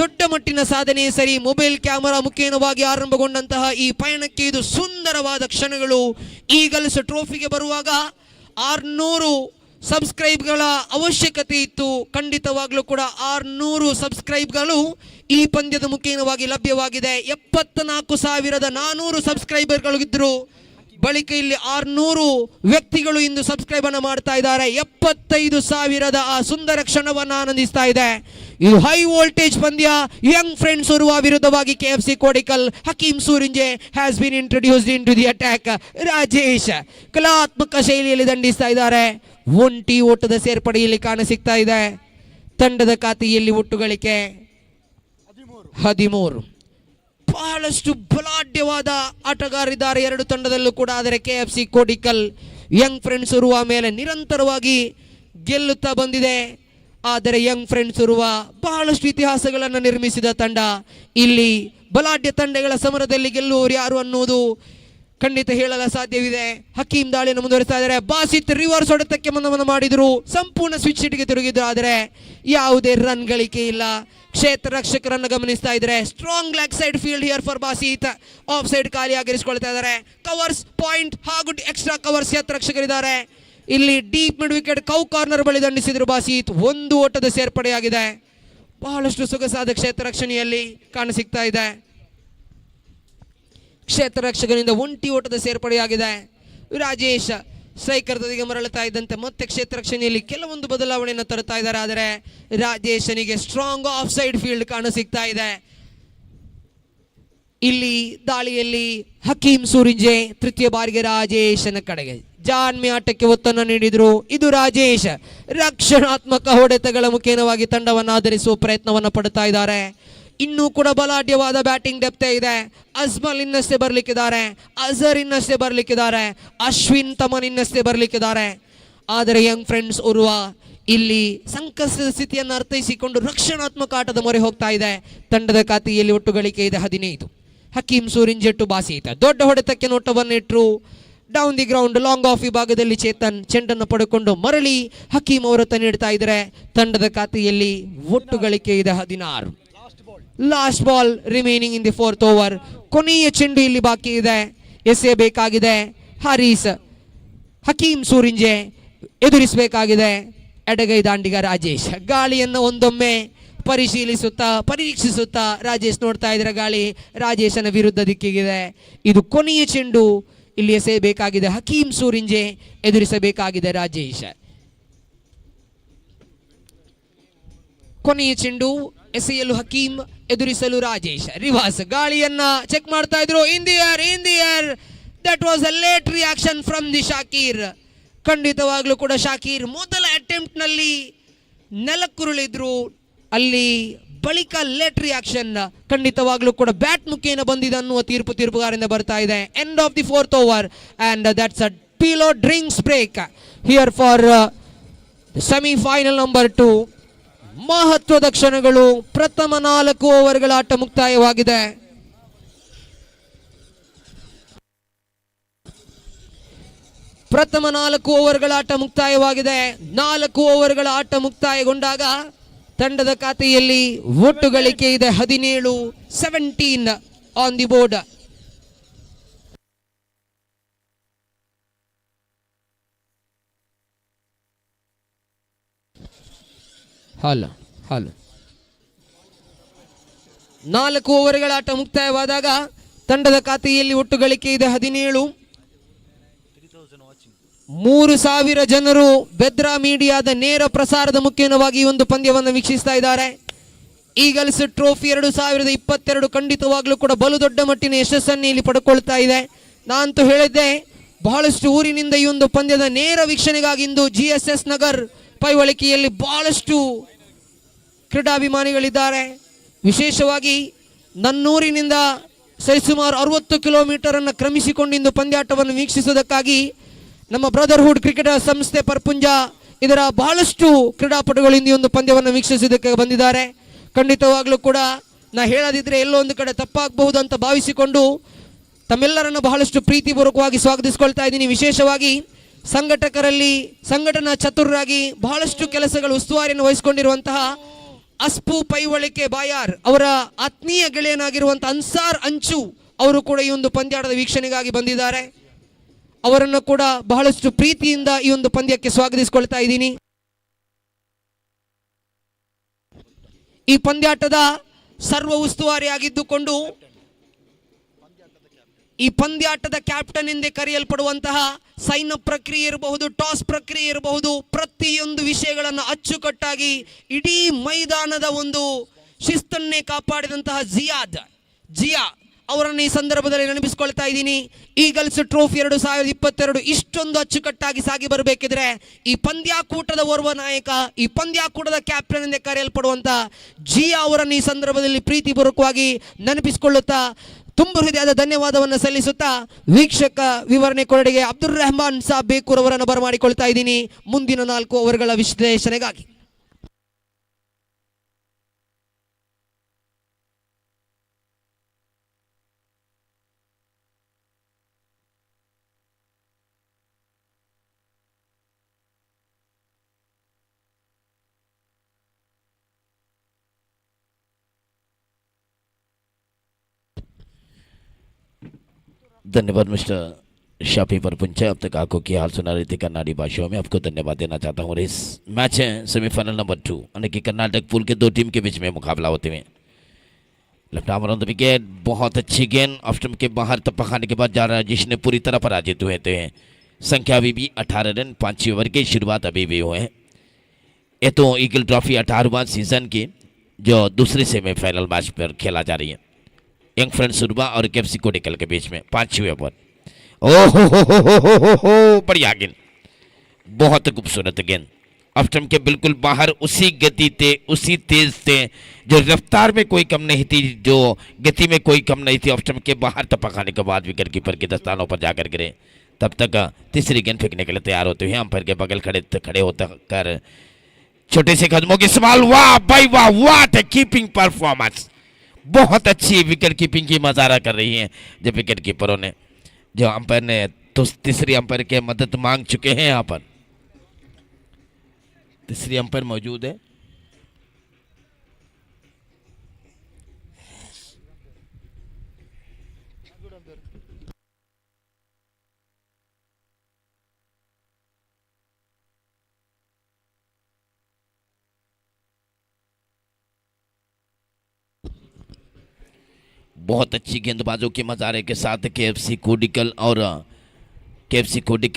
ದೊಡ್ಡ ಮಟ್ಟಿನ ಸಾಧನೆ ಸರಿ. ಮೊಬೈಲ್ ಕ್ಯಾಮೆರಾ ಮುಖೇನವಾಗಿ ಆರಂಭಗೊಂಡಂತಹ ಈ ಪಯಣಕ್ಕೆ ಇದು ಸುಂದರವಾದ ಕ್ಷಣಗಳು. ಈಗಲ್ಸ್ ಟ್ರೋಫಿಗೆ ಬರುವಾಗ 600 ಸಬ್ಸ್ಕ್ರೈಬ್ಗಳ ಅವಶ್ಯಕತೆ ಇತ್ತು. ಖಂಡಿತವಾಗ್ಲೂ ಕೂಡ 600 ಸಬ್ಸ್ಕ್ರೈಬ್ಗಳು ಈ ಪಂದ್ಯದ ಮುಖೇನವಾಗಿ ಲಭ್ಯವಾಗಿದೆ. 74,400 ಸಬ್ಸ್ಕ್ರೈಬರ್ಗಳು ಇದ್ರು. ಬಳಿಕ ಇಲ್ಲಿ 600 ವ್ಯಕ್ತಿಗಳು ಇಂದು ಸಬ್ಸ್ಕ್ರೈಬ್ ಅನ್ನು ಮಾಡ್ತಾ ಇದ್ದಾರೆ. 75,000 ಆ ಸುಂದರ ಕ್ಷಣವನ್ನು ಆನಂದಿಸ್ತಾ ಇದೆ. ಇದು ಹೈ ವೋಲ್ಟೇಜ್ ಪಂದ್ಯ. ಯಂಗ್ ಫ್ರೆಂಡ್ಸ್ ಉರುವ ವಿರುದ್ಧವಾಗಿ KFC Kodikal. Hakeem Surinje has been introduced into the attack. Rajesh ಕಲಾತ್ಮಕ ಶೈಲಿಯಲ್ಲಿ ದಂಡಿಸ್ತಾ ಇದ್ದಾರೆ. ಒಂಟಿ ಓಟದ ಸೇರ್ಪಡೆಯಲ್ಲಿ ಕಾಣಸಿಗ್ತಾ ಇದೆ. ತಂಡದ ಖಾತೆಯಲ್ಲಿ ಒಟ್ಟು ಗಳಿಕೆ 13. ಬಹಳಷ್ಟು ಬಲಾಢ್ಯವಾದ ಆಟಗಾರರಿದ್ದಾರೆ 2 ತಂಡದಲ್ಲೂ ಕೂಡ. ಆದರೆ KFC Kodikal Young friends Urwa ಮೇಲೆ ನಿರಂತರವಾಗಿ ಗೆಲ್ಲುತ್ತಾ ಬಂದಿದೆ. ಆದರೆ ಯಂಗ್ ಫ್ರೆಂಡ್ಸ್ ಇರುವ ಬಹಳಷ್ಟು ಇತಿಹಾಸಗಳನ್ನು ನಿರ್ಮಿಸಿದ ತಂಡ. ಇಲ್ಲಿ ಬಲಾಢ್ಯ ತಂಡಗಳ ಸಮರದಲ್ಲಿ ಗೆಲ್ಲುವವರು ಯಾರು ಅನ್ನುವುದು ಖಂಡಿತ ಹೇಳಲು ಸಾಧ್ಯವಿದೆ. ಹಕೀಂ ದಾಳಿಯನ್ನು ಮುಂದುವರಿಸ್ತಾ ಇದ್ದಾರೆ. ಬಾಸಿತ್ ರಿವರ್ಸ್ ಹೊಡೆತಕ್ಕೆ ಮನವನ್ನು ಮಾಡಿದ್ರು, ಸಂಪೂರ್ಣ ಸ್ವಿಚ್ ಹಿಟ್ಗೆ ತಿರುಗಿದ್ರು, ಆದರೆ ಯಾವುದೇ ರನ್ ಗಳಿಕೆ ಇಲ್ಲ. ಕ್ಷೇತ್ರ ರಕ್ಷಕರನ್ನು ಗಮನಿಸ್ತಾ ಇದ್ದಾರೆ. Strong leg side field here for Basit. Off side ಖಾಲಿಯಾಗಿರಿಸಿಕೊಳ್ತಾ ಇದ್ದಾರೆ. ಕವರ್ಸ್, ಪಾಯಿಂಟ್ ಹಾಗೂ ಎಕ್ಸ್ಟ್ರಾ ಕವರ್ಸ್ ಕ್ಷೇತ್ರ ರಕ್ಷಕರಿದ್ದಾರೆ. ಇಲ್ಲಿ deep mid wicket cow corner ಬಳಿ ದಂಡಿಸಿದ್ರು ಬಾಸಿತ್. ಒಂದು ಓಟದ ಸೇರ್ಪಡೆಯಾಗಿದೆ. ಬಹಳಷ್ಟು ಸೊಗಸಾದ ಕ್ಷೇತ್ರ ರಕ್ಷಣೆಯಲ್ಲಿ ಕಾಣಸಿಗ್ತಾ ಇದೆ. ಕ್ಷೇತ್ರ ರಕ್ಷಕನಿಂದ ಒಂಟಿ ಓಟದ ಸೇರ್ಪಡೆಯಾಗಿದೆ. ರಾಜೇಶ್ ಸ್ಟ್ರೈಕರ್ ತುದಿಗೆ ಮರಳುತ್ತಾ ಇದ್ದಂತೆ ಮತ್ತೆ ಕ್ಷೇತ್ರ ರಕ್ಷಣೆಯಲ್ಲಿ ಕೆಲವೊಂದು ಬದಲಾವಣೆಯನ್ನು ತರುತ್ತಾ ಇದ್ದಾರೆ. ಆದರೆ ರಾಜೇಶನಿಗೆ ಸ್ಟ್ರಾಂಗ್ ಆಫ್ ಸೈಡ್ ಫೀಲ್ಡ್ ಕಾಣಸಿಗ್ತಾ ಇದೆ. ಇಲ್ಲಿ ದಾಳಿಯಲ್ಲಿ ಹಕೀಂ ಸೂರಿಂಜೆ ತೃತೀಯ ಬಾರಿಗೆ ರಾಜೇಶನ ಕಡೆಗೆ ಜಾನ್ಮಿ ಆಟಕ್ಕೆ ಒತ್ತನ್ನು ನೀಡಿದ್ರು. ಇದು ರಾಜೇಶ್ ರಕ್ಷಣಾತ್ಮಕ ಹೊಡೆತಗಳ ಮುಖೇನವಾಗಿ ತಂಡವನ್ನು ಆಧರಿಸುವ ಪ್ರಯತ್ನವನ್ನು ಪಡುತ್ತಾ ಇದ್ದಾರೆ. ಇನ್ನೂ ಕೂಡ ಬಲಾಢ್ಯವಾದ ಬ್ಯಾಟಿಂಗ್ ಡೆಪ್ತೆ ಇದೆ. ಅಜ್ಮಲ್ ಇನ್ನಷ್ಟೇ ಬರ್ಲಿಕ್ಕಿದ್ದಾರೆ, ಅಜರ್ ಇನ್ನಷ್ಟೇ ಬರ್ಲಿಕ್ಕಿದ್ದಾರೆ, ಅಶ್ವಿನ್ ತಮನ್ ಇನ್ನಷ್ಟೇ ಬರ್ಲಿಕ್ಕಿದ್ದಾರೆ. ಆದರೆ ಯಂಗ್ ಫ್ರೆಂಡ್ಸ್ ಓರ್ವ ಇಲ್ಲಿ ಸಂಕಷ್ಟದ ಸ್ಥಿತಿಯನ್ನು ಅರ್ಥೈಸಿಕೊಂಡು ರಕ್ಷಣಾತ್ಮಕ ಆಟದ ಮೊರೆ ಹೋಗ್ತಾ ಇದೆ. ತಂಡದ ಖಾತೆಯಲ್ಲಿ ಒಟ್ಟು ಗಳಿಕೆ ಇದೆ 15. ಹಕೀಂ ಸೂರಿಂಜೆಟ್ಟು ಬಾಸಿತ ದೊಡ್ಡ ಹೊಡೆತಕ್ಕೆ ನೋಟವನ್ನಿಟ್ಟರು. Down the ground long off ವಿಭಾಗದಲ್ಲಿ ಚೇತನ್ ಚೆಂಡನ್ನು ಪಡೆದುಕೊಂಡು ಮರಳಿ ಹಕೀಂ ಅವರತ್ತ ನೀಡ್ತಾ ಇದ್ದಾರೆ. ತಂಡದ ಖಾತೆಯಲ್ಲಿ ಒಟ್ಟು ಗಳಿಕೆ ಇದೆ 16. Last ball remaining in the 4th over. ಕೊನೆಯ ಚೆಂಡು ಇಲ್ಲಿ ಬಾಕಿ ಇದೆ. ಎಸೆಯಬೇಕಾಗಿದೆ ಹಾರೀಸ್. ಹಕೀಂ ಸೂರಿಂಜೆ ಎದುರಿಸಬೇಕಾಗಿದೆ ಎಡಗೈ ದಾಂಡಿಗ ರಾಜೇಶ್. ಗಾಳಿಯನ್ನು ಒಂದೊಮ್ಮೆ ಪರೀಕ್ಷಿಸುತ್ತಾ ರಾಜೇಶ್ ನೋಡ್ತಾ ಇದ್ರೆ ಗಾಳಿ ರಾಜೇಶನ ವಿರುದ್ಧ ದಿಕ್ಕಿಗಿದೆ. ಇದು ಕೊನೆಯ ಚೆಂಡು. ಇಲ್ಲಿ ಎಸೆಯಬೇಕಾಗಿದೆ ಹಕೀಂ ಸೂರಿಂಜೆ, ಎದುರಿಸಬೇಕಾಗಿದೆ ರಾಜೇಶ್. ಕೊನೆಯ ಚೆಂಡು ಎಸೆಯಲು ಹಕೀಂ, ಎದುರಿಸಲು ರಾಜೇಶ್. ರಿವರ್ಸ್ ಗಾಳಿಯನ್ನ ಚೆಕ್ ಮಾಡ್ತಾ ಇದ್ರು. In the air that was a late reaction from the Shakir. ಖಂಡಿತವಾಗ್ಲೂ ಕೂಡ ಶಾಕೀರ್ ಮೊದಲ ಅಟೆಂಪ್ಟ್ ನಲ್ಲಿ ನೆಲಕ್ಕುರುಳಿದ್ರು. ಅಲ್ಲಿ ಬಳಿಕ ಲೇಟ್ ರಿಯಾಕ್ಷನ್ ಖಂಡಿತವಾಗ್ಲೂ ಕೂಡ ಬ್ಯಾಟ್ ಮುಖೇನ ಬಂದಿದೆ ಅನ್ನುವ ತೀರ್ಪುಗಾರರಿಂದ ಬರ್ತಾ ಇದೆ. End of the 4th over and that's a pillow drinks break here for semifinal number 2. ಮಹತ್ವದ ಕ್ಷಣಗಳು. ಪ್ರಥಮ 4 ಓವರ್ಗಳ ಆಟ ಮುಕ್ತಾಯವಾಗಿದೆ. ಪ್ರಥಮ 4 ಓವರ್ಗಳ ಆಟ ಮುಕ್ತಾಯವಾಗಿದೆ. 4 ಓವರ್ಗಳ ಆಟ ಮುಕ್ತಾಯಗೊಂಡಾಗ ತಂಡದ ಖಾತೆಯಲ್ಲಿ ಒಟ್ಟು ಗಳಿಕೆ ಇದೆ 17. 17 ಆನ್ ದಿ ಬೋರ್ಡ್. ಹಲೋ 4 ಓವರ್ಗಳ ಆಟ ಮುಕ್ತಾಯವಾದಾಗ ತಂಡದ ಖಾತೆಯಲ್ಲಿ ಒಟ್ಟು ಗಳಿಕೆ ಇದೆ 17. 3000 ಜನರು ಬೆದ್ರಾ ಮೀಡಿಯಾದ ನೇರ ಪ್ರಸಾರದ ಮುಖೇನವಾಗಿ ಈ ಒಂದು ಪಂದ್ಯವನ್ನು ವೀಕ್ಷಿಸ್ತಾ ಇದ್ದಾರೆ. ಈಗಲ್ಸ್ ಟ್ರೋಫಿ 2022 ಖಂಡಿತವಾಗ್ಲೂ ಕೂಡ ಬಲು ದೊಡ್ಡ ಮಟ್ಟಿನ ಯಶಸ್ಸನ್ನು ಇಲ್ಲಿ ಪಡ್ಕೊಳ್ತಾ ಇದೆ. ನಾನಂತೂ ಹೇಳಿದ್ದೆ ಬಹಳಷ್ಟು ಊರಿನಿಂದ ಈ ಒಂದು ಪಂದ್ಯದ ನೇರ ವೀಕ್ಷಣೆಗಾಗಿ ಇಂದು GSS ನಗರ್ ಪೈವಳಿಕೆಯಲ್ಲಿ ಬಹಳಷ್ಟು ಕ್ರೀಡಾಭಿಮಾನಿಗಳಿದ್ದಾರೆ. ವಿಶೇಷವಾಗಿ ನನ್ನೂರಿನಿಂದ ಸರಿಸುಮಾರು 60 ಕಿಲೋಮೀಟರ್ ಅನ್ನು ಕ್ರಮಿಸಿಕೊಂಡು ಇಂದು ಪಂದ್ಯಾಟವನ್ನು ವೀಕ್ಷಿಸುವುದಕ್ಕಾಗಿ ನಮ್ಮ ಬ್ರದರ್ಹುಡ್ ಕ್ರಿಕೆಟ್ ಸಂಸ್ಥೆ ಪರ್ಪುಂಜ ಇದರ ಬಹಳಷ್ಟು ಕ್ರೀಡಾಪಟುಗಳು ಇಂದು ಒಂದು ಪಂದ್ಯವನ್ನು ವೀಕ್ಷಿಸುವುದಕ್ಕೆ ಬಂದಿದ್ದಾರೆ. ಖಂಡಿತವಾಗ್ಲೂ ಕೂಡ ನಾ ಹೇಳದಿದ್ರೆ ಎಲ್ಲೋ ಒಂದು ಕಡೆ ತಪ್ಪಾಗಬಹುದು ಅಂತ ಭಾವಿಸಿಕೊಂಡು ತಮ್ಮೆಲ್ಲರನ್ನು ಬಹಳಷ್ಟು ಪ್ರೀತಿಪೂರ್ವಕವಾಗಿ ಸ್ವಾಗತಿಸಿಕೊಳ್ತಾ ಇದ್ದೀನಿ. ವಿಶೇಷವಾಗಿ ಸಂಘಟನಾ ಚತುರರಾಗಿ ಬಹಳಷ್ಟು ಕೆಲಸಗಳು ಉಸ್ತುವಾರಿಯನ್ನು ವಹಿಸಿಕೊಂಡಿರುವಂತಹ ಅಸ್ಪು ಪೈವಳಿಕೆ ಬಾಯಾರ್ ಅವರ ಆತ್ಮೀಯ ಗೆಳೆಯನಾಗಿರುವಂತಹ ಅನ್ಸಾರ್ ಅಂಚು ಅವರು ಕೂಡ ಈ ಒಂದು ಪಂದ್ಯಾಟದ ವೀಕ್ಷಣೆಗಾಗಿ ಬಂದಿದ್ದಾರೆ. ಅವರನ್ನು ಕೂಡ ಬಹಳಷ್ಟು ಪ್ರೀತಿಯಿಂದ ಈ ಒಂದು ಪಂದ್ಯಕ್ಕೆ ಸ್ವಾಗತಿಸಿಕೊಳ್ತಾ ಇದ್ದೀನಿ. ಈ ಪಂದ್ಯಾಟದ ಸರ್ವ ಉಸ್ತುವಾರಿಯಾಗಿದ್ದುಕೊಂಡು ಈ ಪಂದ್ಯಾಟದ ಕ್ಯಾಪ್ಟನ್ ಎಂದೇ ಕರೆಯಲ್ಪಡುವಂತಹ ಸೈನ್ ಅಪ್ ಪ್ರಕ್ರಿಯೆ ಇರಬಹುದು, ಟಾಸ್ ಪ್ರಕ್ರಿಯೆ ಇರಬಹುದು, ಪ್ರತಿಯೊಂದು ವಿಷಯಗಳನ್ನು ಅಚ್ಚುಕಟ್ಟಾಗಿ ಇಡೀ ಮೈದಾನದ ಒಂದು ಶಿಸ್ತನ್ನೇ ಕಾಪಾಡಿದಂತಹ ಜಿಯಾ ಅವರನ್ನು ಈ ಸಂದರ್ಭದಲ್ಲಿ ನೆನಪಿಸಿಕೊಳ್ತಾ ಇದ್ದೀನಿ. ಈಗಲ್ಸ್ ಟ್ರೋಫಿ 2022 ಇಷ್ಟೊಂದು ಅಚ್ಚುಕಟ್ಟಾಗಿ ಸಾಗಿ ಬರಬೇಕಿದ್ರೆ ಈ ಪಂದ್ಯಾಕೂಟದ ಓರ್ವ ನಾಯಕ, ಈ ಪಂದ್ಯಾಕೂಟದ ಕ್ಯಾಪ್ಟನ್ ಎಂದೇ ಕರೆಯಲ್ಪಡುವಂತಹ ಜಿಯಾ ಅವರನ್ನು ಈ ಸಂದರ್ಭದಲ್ಲಿ ಪ್ರೀತಿಪೂರ್ವಕವಾಗಿ ನೆನಪಿಸಿಕೊಳ್ಳುತ್ತಾ ತುಂಬ ಹೃದಯದ ಧನ್ಯವಾದವನ್ನು ಸಲ್ಲಿಸುತ್ತಾ ವೀಕ್ಷಕ ವಿವರಣೆ ಕೊರಡೆಗೆ ಅಬ್ದುಲ್ ರೆಹಮಾನ್ ಸಾಬ್ ಬೇಕೂರ್ ಅವರನ್ನು ಬರಮಾಡಿಕೊಳ್ತಾ ಇದ್ದೀನಿ ಮುಂದಿನ 4 ಓವರ್ಗಳ ವಿಶ್ಲೇಷಣೆಗಾಗಿ.
धन्यवाद मिस्टर शाफी पर पुंचा। अब तक आपको की हाल सुना रही थी कन्नाडी भाषाओं में। आपको धन्यवाद देना चाहता हूँ। इस मैच है सेमीफाइनल नंबर 2 यानी कि कर्नाटक पूल के दो टीम के बीच में मुकाबला होते हुए। Left arm on the wicket, बहुत अच्छी गेंद ऑफ स्टंप के बाहर टपकाने के बाद जा रहा है जिसने पूरी तरह पराजित हुए थे। संख्या अभी भी 18 रन 5 ओवर की शुरुआत अभी भी हुए हैं। ये तो ईगल ट्रॉफी 18वां सीजन की जो दूसरी सेमीफाइनल मैच पर खेला जा रही है यंग फ्रेंड्स सुरबा और केएफसी कोडिकल के बीच में 5वें ओवर। ओहो बढ़िया गेंद, बहुत खूबसूरत गेंद ऑफ स्टंप के बिल्कुल बाहर। उसी गति थे, उसी तेज थे, जो रफ्तार में कोई कम नहीं थी, जो गति में कोई कम नहीं थी। ऑफ स्टंप के बाहर टपकाने के बाद विकेट कीपर के दस्तानों पर जाकर गिरे। तब तक तीसरी गेंद फेंकने के लिए तैयार होते हुए अंपायर के बगल खड़े होते कर छोटे से कदमों की संभाल। वाह भाई वाह, व्हाट ए कीपिंग परफॉर्मेंस। बहुत अच्छी विकेट कीपिंग की मजारा कर रही है जब विकेट कीपरों ने, जो अंपायर ने तो तीसरी अंपायर के मदद मांग चुके हैं। यहाँ पर तीसरी अंपायर मौजूद है। बहुत अच्छी गेंदबाजों के मजारे के साथ केएफसी कोडिकल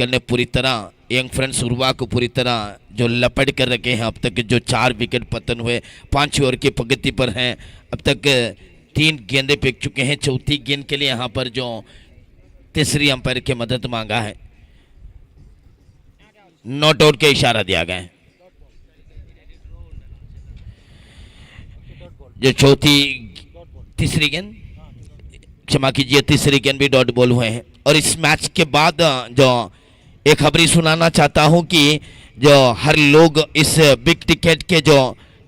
ने पूरी तरह यंग फ्रेंड्स उर्वा को पूरी तरह जो लपट कर रखे हैं। अब तक जो 4 विकेट पतन हुए 5 ओवर की प्रगति पर हैं। अब तक 3 गेंदें फेंक चुके हैं। चौथी गेंद के लिए यहाँ पर जो तीसरी अंपायर की मदद मांगा है, नॉट आउट के इशारा दिया गया है। जो तीसरी गेंद, क्षमा कीजिए, तीसरी गेंद भी डॉट बॉल हुए हैं। और इस मैच के बाद जो एक खबरी सुनाना चाहता हूं कि जो हर लोग इस बिग टिकट के जो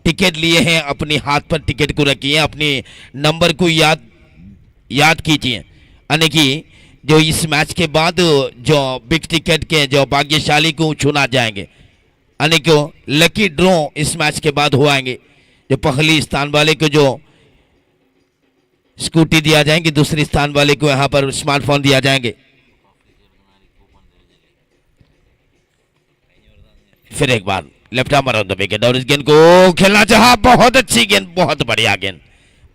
टिकट लिए हैं अपने हाथ पर टिकट को रखिए, अपने नंबर को याद कीजिए। यानी कि जो इस मैच के बाद जो बिग टिकट के जो भाग्यशाली को चुना जाएंगे, यानी कि लकी ड्रॉ इस मैच के बाद हुआएंगे। जो पहली स्थान वाले को जो स्कूटी दिया जाएंगे, दूसरी स्थान वाले को यहां पर स्मार्टफोन दिया जाएंगे। फिर एक बार left arm on the wicket और इस गेंद को खेलना चाहा। बहुत अच्छी गेंद, बहुत बढ़िया गेंद।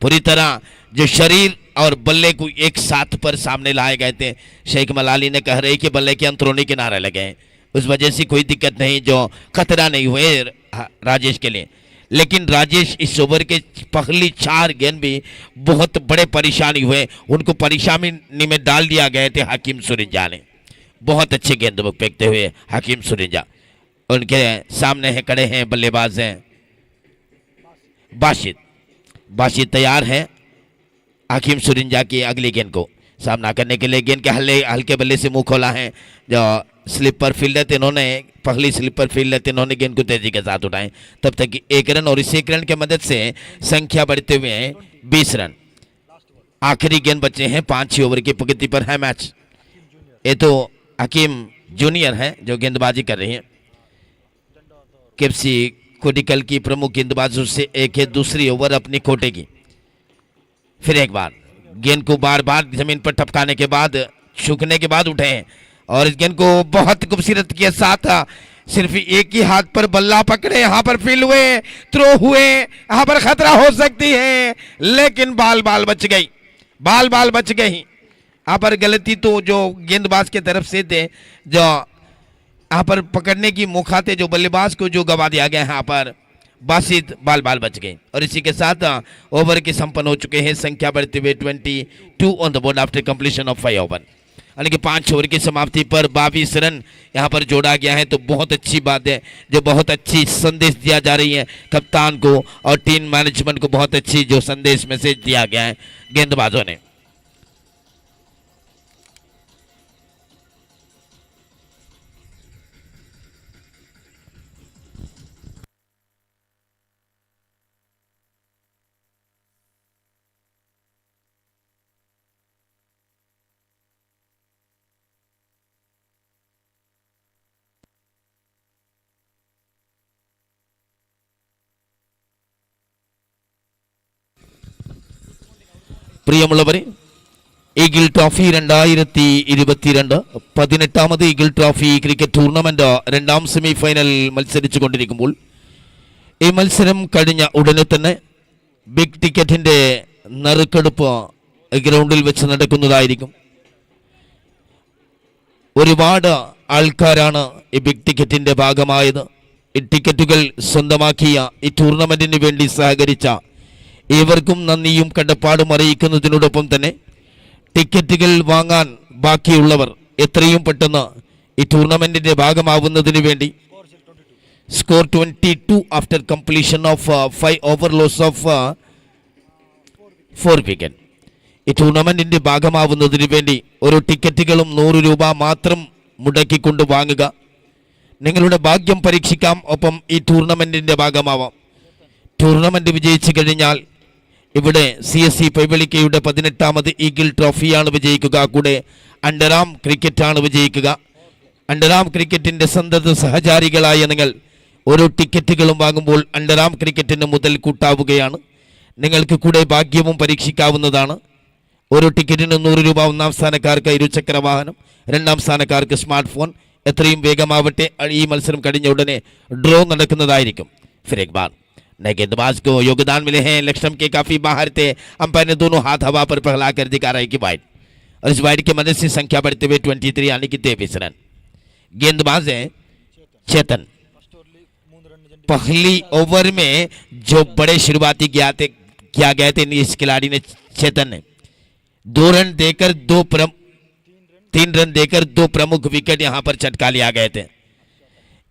पूरी तरह जो शरीर और बल्ले को एक साथ पर सामने लाए गए थे। शेख मलाली ने कह रहे कि बल्ले के अंतरोनी किनारे लगे, उस वजह से कोई दिक्कत नहीं, जो खतरा नहीं हुए राजेश के लिए। लेकिन राजेश इस ओवर के पहली 4 गेंद भी बहुत बड़े परेशानी हुए, उनको परेशानी में डाल दिया गए थे हकीम सुरिंजा ने। बहुत अच्छे गेंद फेंकते हुए हकीम सुरिंजा, उनके सामने है खड़े हैं बल्लेबाज हैं बाशिद तैयार हैं हकीम सुरिंजा की अगली गेंद को सामना करने के लिए। गेंद के हल्के बल्ले से मुंह खोला है जो स्लिपर फील्डर थे, इन्होंने पहली स्लिपर फील्डर थे, इन्होंने गेंद को तेजी के साथ उठाए। तब तक 1 रन और इस 1 रन की मदद से संख्या बढ़ते हुए 20 रन। आखिरी गेंद बचे हैं, 5 ओवर की प्रगति पर है मैच। ये तो हकीम जूनियर हैं जो गेंदबाजी कर रही हैं। केएफसी कोडिकल की प्रमुख गेंदबाजों से एक है दूसरी ओवर अपनी कोटे की। फिर एक बार गेंद को बार बार जमीन पर टपकाने के बाद, सूखने के बाद उठे और इस गेंद को बहुत खूबसूरत के साथ सिर्फ एक ही हाथ पर बल्ला पकड़े, यहाँ पर फील्ड हुए, थ्रो हुए, यहाँ पर खतरा हो सकती है, लेकिन बाल बच गई, बाल बच गई। यहाँ पर गलती तो जो गेंदबाज के तरफ से थे, जो यहाँ पर पकड़ने की मौका थे जो बल्लेबाज को जो गवा दिया गया, यहाँ पर बासित बाल बच गए। और इसी के साथ ओवर के संपन्न हो चुके हैं। संख्या बढ़ते हुए 22 on the board after completion of 5 over, यानी कि 5 ओवर की समाप्ति पर 22 रन यहाँ पर जोड़ा गया है। तो बहुत अच्छी बात है, जो बहुत अच्छी संदेश दिया जा रही है कप्तान को और टीम मैनेजमेंट को, बहुत अच्छी जो संदेश मैसेज दिया गया है गेंदबाजों ने। ಪ್ರಿಯಮುಳ್ಳವರೇ, ഈഗിൾ ട്രോഫി 2022 18ാമത് ഈഗിൾ ട്രോഫി ക്രിക്കറ്റ് ടൂർണമെന്റ് രണ്ടാം സെമി ഫൈനൽ മത്സരിച്ചു കൊണ്ടിരിക്കുമ്പോൾ ഈ മത്സരം കഴിഞ്ഞ ഉടനെ തന്നെ ബിഗ് ടിക്കറ്റിന്റെ നറുക്കെടുപ്പ് ഗ്രൗണ്ടിൽ വെച്ച് നടക്കുന്നതായിരിക്കും. ഒരുപാട് ആൾക്കാരാണ് ഈ ബിഗ് ടിക്കറ്റിന്റെ ഭാഗമായത്. ഈ ടിക്കറ്റുകൾ സ്വന്തമാക്കിയ ഈ ടൂർണമെന്റിന് വേണ്ടി സഹകരിച്ച ഏവർക്കും നന്ദിയും കടപ്പാടും അറിയിക്കുന്നതിനോടൊപ്പം തന്നെ ടിക്കറ്റുകൾ വാങ്ങാൻ ബാക്കിയുള്ളവർ എത്രയും പെട്ടെന്ന് ഈ ടൂർണമെന്റിന്റെ ഭാഗമാവുന്നതിന് വേണ്ടി score 22 after completion of 5 over loss of 4 wicket. ഈ ടൂർണമെന്റിന്റെ ഭാഗമാവുന്നതിന് വേണ്ടി ഓരോ ടിക്കറ്റുകളും 100 രൂപ മാത്രം മുടക്കിക്കൊണ്ട് വാങ്ങുക. നിങ്ങളുടെ ഭാഗ്യം പരീക്ഷിക്കാം, ഒപ്പം ഈ ടൂർണമെന്റിന്റെ ഭാഗമാവാം. ടൂർണമെന്റ് വിജയിച്ചു കഴിഞ്ഞാൽ ഇവിടെ CSC പൈവളിക്കയുടെ 18ാമത് ഈഗിൾ ട്രോഫിയാണ് വിജയിക്കുക. കൂടെ അണ്ടർആം ക്രിക്കറ്റാണ് വിജയിക്കുക. അണ്ടർആം ക്രിക്കറ്റിന്റെ സന്തത സഹചാരികളായ നിങ്ങൾ ഓരോ ടിക്കറ്റുകളും വാങ്ങുമ്പോൾ അണ്ടർആം ക്രിക്കറ്റിന് മുതൽ കൂട്ടാവുകയാണ്. നിങ്ങൾക്ക് കൂടെ ഭാഗ്യവും പരീക്ഷിക്കാവുന്നതാണ്. ഓരോ ടിക്കറ്റിന് 100 രൂപ. ഒന്നാം സ്ഥാനക്കാർക്ക് ഇരുചക്ര വാഹനം, രണ്ടാം സ്ഥാനക്കാർക്ക് സ്മാർട്ട് ഫോൺ. എത്രയും വേഗമാവട്ടെ, ഈ മത്സരം കഴിഞ്ഞ ഉടനെ ഡ്രോ നടക്കുന്നതായിരിക്കും. फिर एक बार नए गेंदबाज को योगदान मिले हैं. लेग स्टंप के काफी बाहर थे. अंपायर ने दोनों हाथ हवा पर फैलाकर दिखा रहा है कि वाइड, और इस वाइड की मदद से संख्या बढ़ते हुए 23 यानी कि 23 रन. गेंदबाज है चेतन. पहली ओवर में जो बड़े शुरुआती किया गए थे इस खिलाड़ी ने, चेतन ने 2 रन देकर 3 रन देकर 2 प्रमुख विकेट यहां पर चटका लिया गए थे.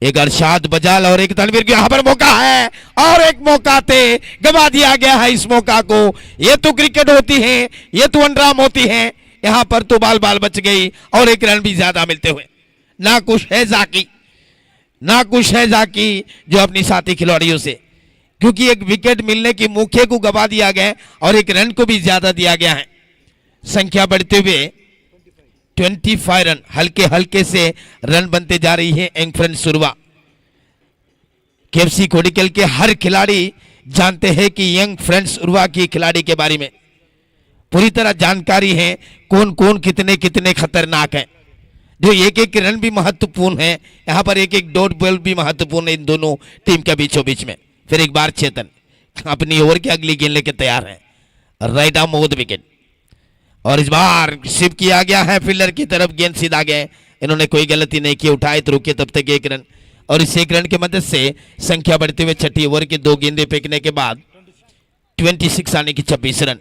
एक अरशाद बजाल और एक तनवीर को यहां पर मौका है, और एक मौका थे गवा दिया गया है इस मौका को. ये तो क्रिकेट होती है, ये तो अंडरआर्म होती है. यहां पर तो बाल बच गई और एक रन भी ज्यादा मिलते हुए ना खुश है जाकी जो अपनी साथी खिलाड़ियों से, क्योंकि एक विकेट मिलने की मौके को गवा दिया गया और एक रन को भी ज्यादा दिया गया है. संख्या बढ़ते हुए 25 रन. हल्के हल्के से रन बनते जा रही है यंग फ्रेंड्स सुरवा. KFC कोडिकल के हर खिलाड़ी जानते हैं कि यंग फ्रेंड्स सुरवा की खिलाड़ी के बारे में पूरी तरह जानकारी है. कौन कौन कितने खतरनाक है. जो एक एक रन भी महत्वपूर्ण है, यहाँ पर एक एक डॉट बॉल भी महत्वपूर्ण है इन दोनों टीम के बीचों बीच में. फिर एक बार चेतन अपनी ओवर की अगली गेंद लेकर तैयार है. Right arm over the wicket, और इस बार शिप किया गया है फील्डर की तरफ. गेंद सीधा गया. इन्होंने कोई गलती नहीं की, उठाए तो रुके तब तक 1 रन, और इस 1 रन की मदद से संख्या बढ़ते हुए 6ठी ओवर के 2 गेंदे फेंकने के बाद 26 आने की 26 रन.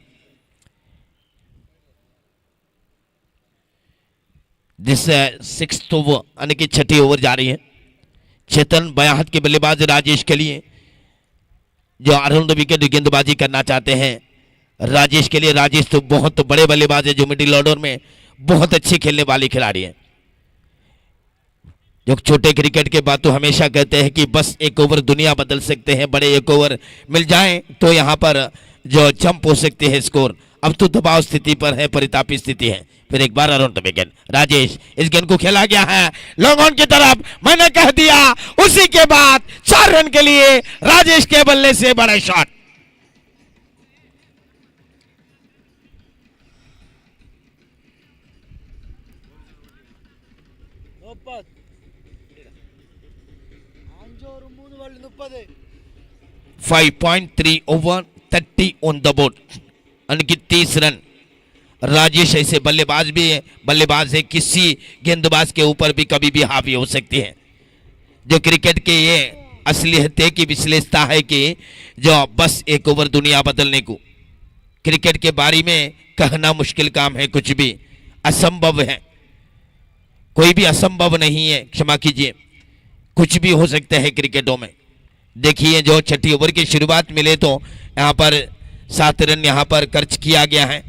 जिस 6th ओवर आने की 6ठी ओवर जा रही है. चेतन बायां हाथ के बल्लेबाज राजेश के लिए जो अराउंड द विकेट गेंदबाजी करना चाहते हैं. राजेश के लिए, राजेश तो बहुत बड़े बल्लेबाज है जो मिडिल ऑर्डर में बहुत अच्छी खेलने वाली खिलाड़ी है. जो छोटे क्रिकेट के बाद तो हमेशा कहते हैं कि बस 1 ओवर दुनिया बदल सकते हैं. बड़े 1 ओवर मिल जाएं तो यहां पर जो जंप हो सकते हैं स्कोर. अब तो दबाव स्थिति पर है, परितापी स्थिति है. फिर एक बार अराउंड द विकेट राजेश. इस गेंद को खेला गया है लॉन्ग ऑन की तरफ. मैंने कह दिया उसी के बाद 4 रन के लिए राजेश के बल्ले से बड़ा shot. .3 over 30 on the board, यानी 30 रन. राजेश ऐसे बल्लेबाज है किसी गेंदबाज के ऊपर भी कभी भी हावी हो सकती है. जो क्रिकेट के ये असलियत है की विशेषता है कि जो बस 1 ओवर दुनिया बदलने को. क्रिकेट के बारे में कहना मुश्किल काम है, कुछ भी असंभव है. कोई भी असंभव नहीं है, क्षमा कीजिए, कुछ भी हो सकता है क्रिकेटों में. देखिए जो 6ठी ओवर की शुरुआत मिले तो यहाँ पर 7 रन यहाँ पर खर्च किया गया है.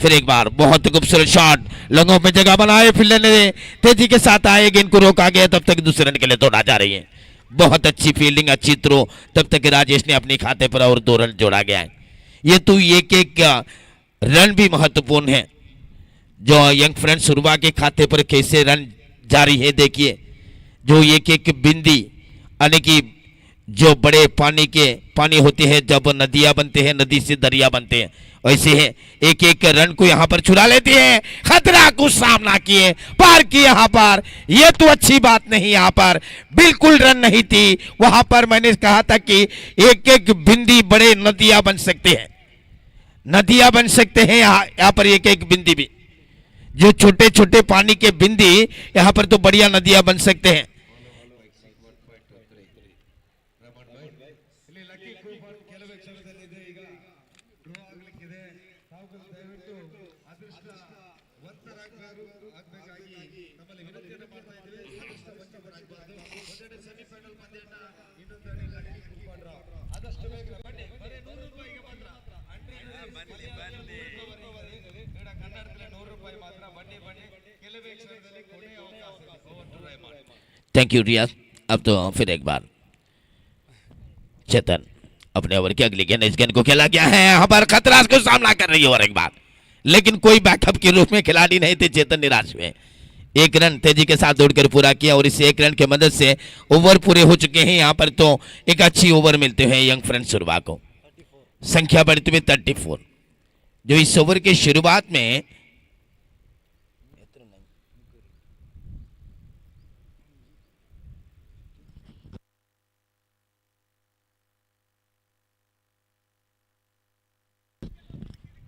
फिर एक बार बहुत खूबसूरत शॉट, लंगों में जगह बनाए, फील्डर ने तेजी के साथ आए, गेंद को रोका गया, तब तक दूसरे रन के लिए दौड़ा जा रही है. बहुत अच्छी फील्डिंग, अच्छी थ्रो, तब तक राजेश ने अपने खाते पर और 2 रन जोड़ा गया है. ये तो एक रन भी महत्वपूर्ण है. जो यंग फ्रेंड सुरवा के खाते पर कैसे रन जारी है देखिए. जो एक बिंदी, यानी कि जो बड़े पानी होते हैं, जब नदियां बनते हैं, नदी से दरिया बनते हैं, वैसे एक एक रन को यहाँ पर चुरा लेते हैं, खतरा को सामना किए, पार किए यहाँ पर। ये तो अच्छी बात नहीं, यहाँ पर बिल्कुल रन नहीं थी। वहां पर मैंने कहा था कि एक एक बिंदी बड़े नदियां बन सकते हैं, नदियां बन सकते हैं यहाँ पर एक एक बिंदी भी, जो छोटे छोटे पानी के बिंदी यहाँ पर तो बढ़िया नदियां बन सकते हैं। थैंक यू रियाज। अब तो फिर एक बार चेतन अपने ओवर की अगली गेंद, इस गेंद को खेला गया है, यहाँ पर खतरा को सामना कर रही है और एक बार, लेकिन कोई बैकअप के रूप में खिलाड़ी नहीं थे। चेतन निराश हुए, एक रन तेजी के साथ दौड़कर पूरा किया और इस एक रन की मदद से ओवर पूरे हो चुके हैं। यहाँ पर तो एक अच्छी ओवर मिलते हैं यंग फ्रेंड सुरवा को, संख्या बढ़ती हुई 34, जो इस ओवर की शुरुआत में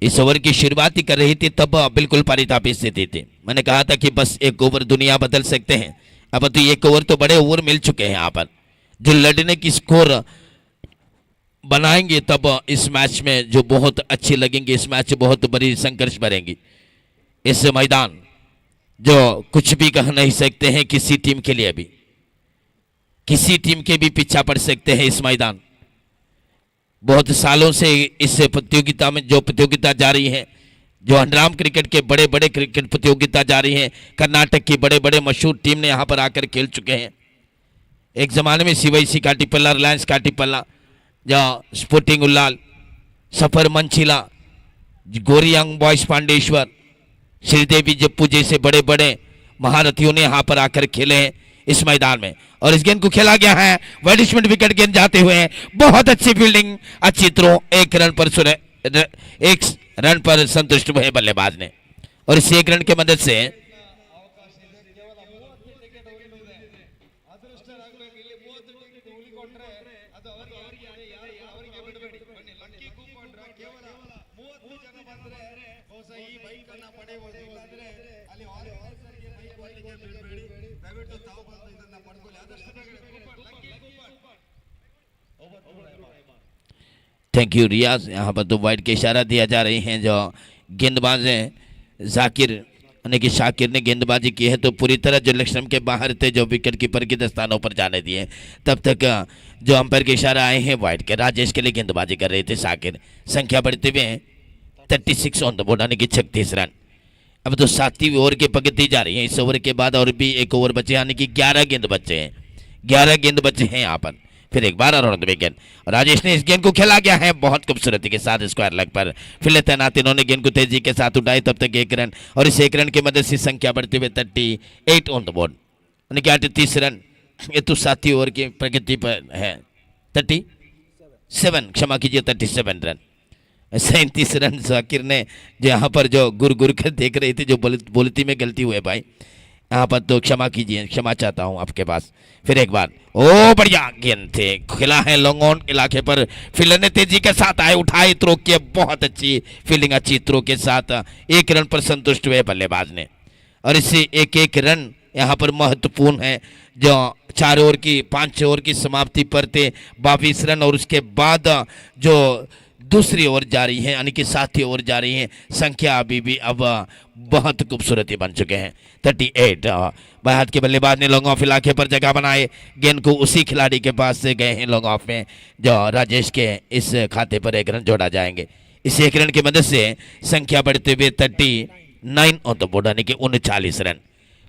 इस ओवर की शुरुआत ही कर रही थी, तब बिल्कुल परितापी स्थिति थी। मैंने कहा था कि बस एक ओवर दुनिया बदल सकते हैं। अब तो एक ओवर तो बड़े ओवर मिल चुके हैं यहाँ पर, जो लड़ने की स्कोर बनाएंगे तब इस मैच में जो बहुत अच्छी लगेंगे, इस मैच बहुत बड़ी संघर्ष भरेंगी। इस मैदान जो कुछ भी कह नहीं सकते हैं किसी टीम के लिए भी, किसी टीम के भी पीछा पड़ सकते हैं इस मैदान। बहुत सालों से इस प्रतियोगिता में जो प्रतियोगिता जारी है, जो अंडरआर्म क्रिकेट के बड़े बड़े क्रिकेट प्रतियोगिता जारी है, कर्नाटक की बड़े बड़े मशहूर टीम ने यहाँ पर आकर खेल चुके हैं। एक जमाने में सीवाईसी काटीपल्ला, रिलायंस काटीपल्ला, जहाँ स्पोर्टिंग उल्लाल, सफर मंचिला, गोरियांग बॉयज पांडेश्वर, श्रीदेवी जप्पू जैसे बड़े बड़े महारथियों ने यहाँ पर आकर खेले हैं इस मैदान में। और इस गेंद को खेला गया है, वेडिशमेंट विकेट गेंद जाते हुए, बहुत अच्छी फील्डिंग, अच्छी थ्रो, एक रन पर संतुष्ट हुए बल्लेबाज ने। और इस एक रन की मदद से थैंक यू रियाज। यहाँ पर तो वाइड के इशारा दिया जा रही हैं, जो गेंदबाज हैं जाकिर यानी कि शाकिर ने गेंदबाजी की है तो पूरी तरह जो लक्ष्मण के बाहर थे, जो विकेट कीपर के दस्तानों पर जाने दिए, तब तक जो अंपायर के इशारा आए हैं वाइड के, राजेश के लिए गेंदबाजी कर रहे थे शाकिर। संख्या बढ़ते हुए 36 ऑन द बोर्ड यानी कि 36 रन। अब तो 7वीं ओवर की प्रगति जा रही है। इस ओवर के बाद और भी एक ओवर बचे यानी कि 11 गेंद बचे हैं, 11 गेंद बचे हैं यहाँ पर। फिर एक बार और विकेट, राजेश ने इस गेंद को खेला गया है बहुत खूबसूरती के साथ स्क्वायर लेग पर। फिर तैनात इन्होंने गेंद को तेजी के साथ उठाई, तब तक एक रन, और इस एक रन की मदद से संख्या बढ़ते हुए 38 ऑन द बोर्ड यानी कि 38 रन। ये तो 7वीं ओवर की प्रगति पर है। 37 क्षमा कीजिए 37 रन, 37 रन जाकिर ने, जो यहाँ पर जो गुर गुर कर देख रहे थे, जो बोलती में गलती हुई भाई, यहाँ पर तो क्षमा कीजिए, क्षमा चाहता हूँ आपके पास। फिर एक बार ओ बढ़िया गेंद थे, खिला है लॉन्ग ऑन इलाके पर, फील्डर ने तेजी के साथ आए, उठाए, थ्रो किए, बहुत अच्छी फील्डिंग, अच्छी थ्रो के साथ एक रन पर संतुष्ट हुए बल्लेबाज ने। और इससे एक एक रन यहाँ पर महत्वपूर्ण है, जो 4 ओवर की 5 ओवर की समाप्ति पर थे 22 रन, और उसके बाद जो दूसरी ओवर जारी है यानी कि 7वीं ओवर जारी है, संख्या अभी भी अब बहुत खूबसूरती बन चुके हैं 38। बाएं हाथ के बल्लेबाज ने लॉन्ग ऑफ इलाके पर जगह बनाए, गेंद को उसी खिलाड़ी के पास से गए हैं लॉन्ग ऑफ में, जो राजेश के इस खाते पर एक रन जोड़ा जाएंगे। इस एक रन की मदद से संख्या बढ़ते हुए 39 ऑन द बोर्ड यानी कि 39 रन।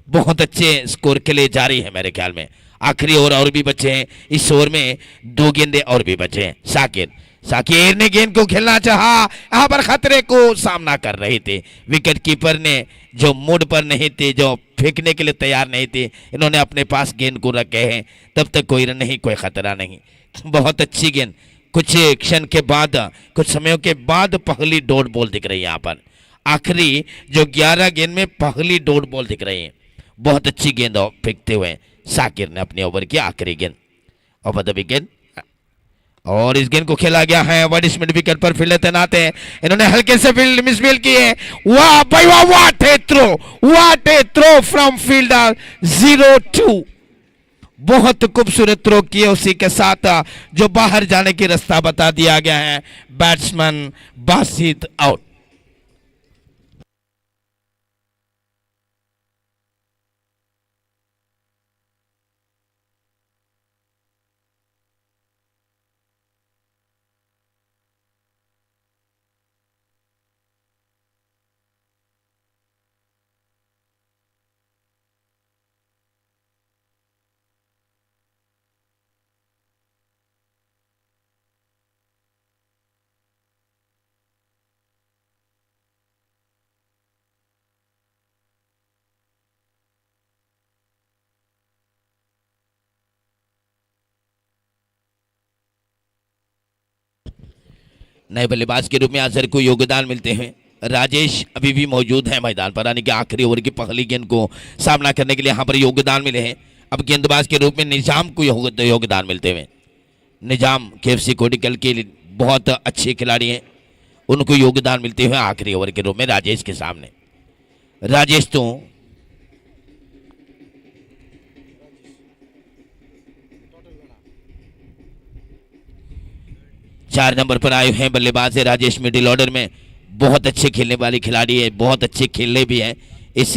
बहुत अच्छे स्कोर के लिए जारी है मेरे ख्याल में। आखिरी ओवर और भी बचे हैं, इस ओवर में 2 गेंदे और भी बचे हैं। शाकिर ने गेंद को खेलना चाहा, यहाँ पर खतरे को सामना कर रहे थे, विकेट कीपर ने जो मूड पर नहीं थे, जो फेंकने के लिए तैयार नहीं थे, इन्होंने अपने पास गेंद को रखे हैं, तब तक कोई रन नहीं, कोई खतरा नहीं। बहुत अच्छी गेंद, कुछ क्षण के बाद, कुछ समयों के बाद पहली डॉट बॉल दिख रही है यहाँ पर। आखिरी जो 11 गेंद में पहली डॉट बॉल दिख रही है। बहुत अच्छी गेंद फेंकते हुए साकिर ने अपने ओवर की आखिरी गेंद ओवर द विकेट, और इस गेंद को खेला गया है। वाइड मिड विकेट पर फील्डर तैनात है, इन्होंने हल्के से फील्ड मिसफील्ड की है। वाह भाई वाह, what a throw from fielder 0-2। बहुत खूबसूरत थ्रो किए, उसी के साथ जो बाहर जाने की रास्ता बता दिया गया है। Batsman Basit out. नए बल्लेबाज के रूप में अजहर को योगदान मिलते हैं। राजेश अभी भी मौजूद है मैदान पर, यानी कि आखिरी ओवर की पहली गेंद को सामना करने के लिए यहाँ पर योगदान मिले हैं। अब गेंदबाज के रूप में निजाम को योगदान मिलते हुए, निजाम KFC कोडिकल के बहुत अच्छे खिलाड़ी हैं, उनको योगदान मिलते हुए आखिरी ओवर के रूप में राजेश के सामने। राजेश तो 4 नंबर पर आए हैं बल्लेबाज है राजेश। मिडिल ऑर्डर में बहुत अच्छे खेलने वाली खिलाड़ी है, बहुत अच्छे खेलने भी हैं इस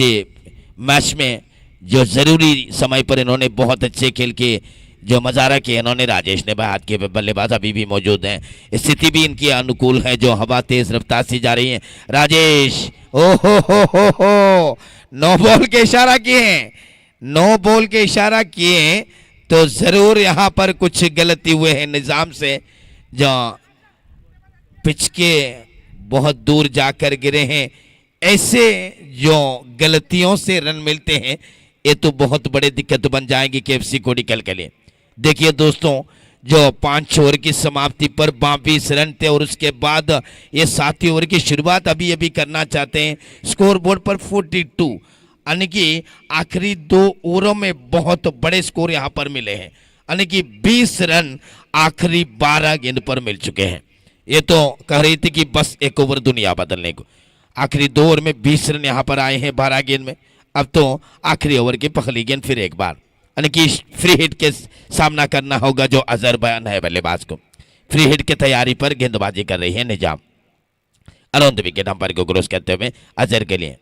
मैच में। जो ज़रूरी समय पर इन्होंने बहुत अच्छे खेल के जो मजारा किया इन्होंने राजेश ने। हाथ के बल्लेबाज अभी भी मौजूद हैं, स्थिति भी इनकी अनुकूल है, जो हवा तेज रफ्तार से जा रही है। राजेश ओहो हो, नो बॉल के इशारा किए, नो बॉल के इशारा किए तो जरूर यहाँ पर कुछ गलती हुए हैं निजाम से, जो पिच के बहुत दूर जाकर गिरे हैं। ऐसे जो गलतियों से रन मिलते हैं ये तो बहुत बड़ी दिक्कत बन जाएगी KFC कोडिकल के लिए। देखिए दोस्तों, जो 5 ओवर की समाप्ति पर 22 रन थे और उसके बाद ये 7वीं ओवर की शुरुआत अभी अभी करना चाहते हैं। स्कोर बोर्ड पर 42, यानी कि आखिरी 2 ओवरों में बहुत बड़े स्कोर यहाँ पर मिले हैं, यानी कि 20 रन आखिरी 12 गेंद पर मिल चुके हैं। ये तो कह रही थी कि बस एक ओवर दुनिया बदलने को। आखिरी 2 ओवर में 20 रन यहाँ पर आए हैं 12 गेंद में। अब तो आखिरी ओवर की पहली गेंद फिर एक बार, यानी कि फ्री हिट के सामना करना होगा जो अजहर बयान है बल्लेबाज को। फ्री हिट की तैयारी पर गेंदबाजी कर रही है निजाम। अराउंड द विकेट अंपायर को क्रॉस करते हुए अजहर के लिए,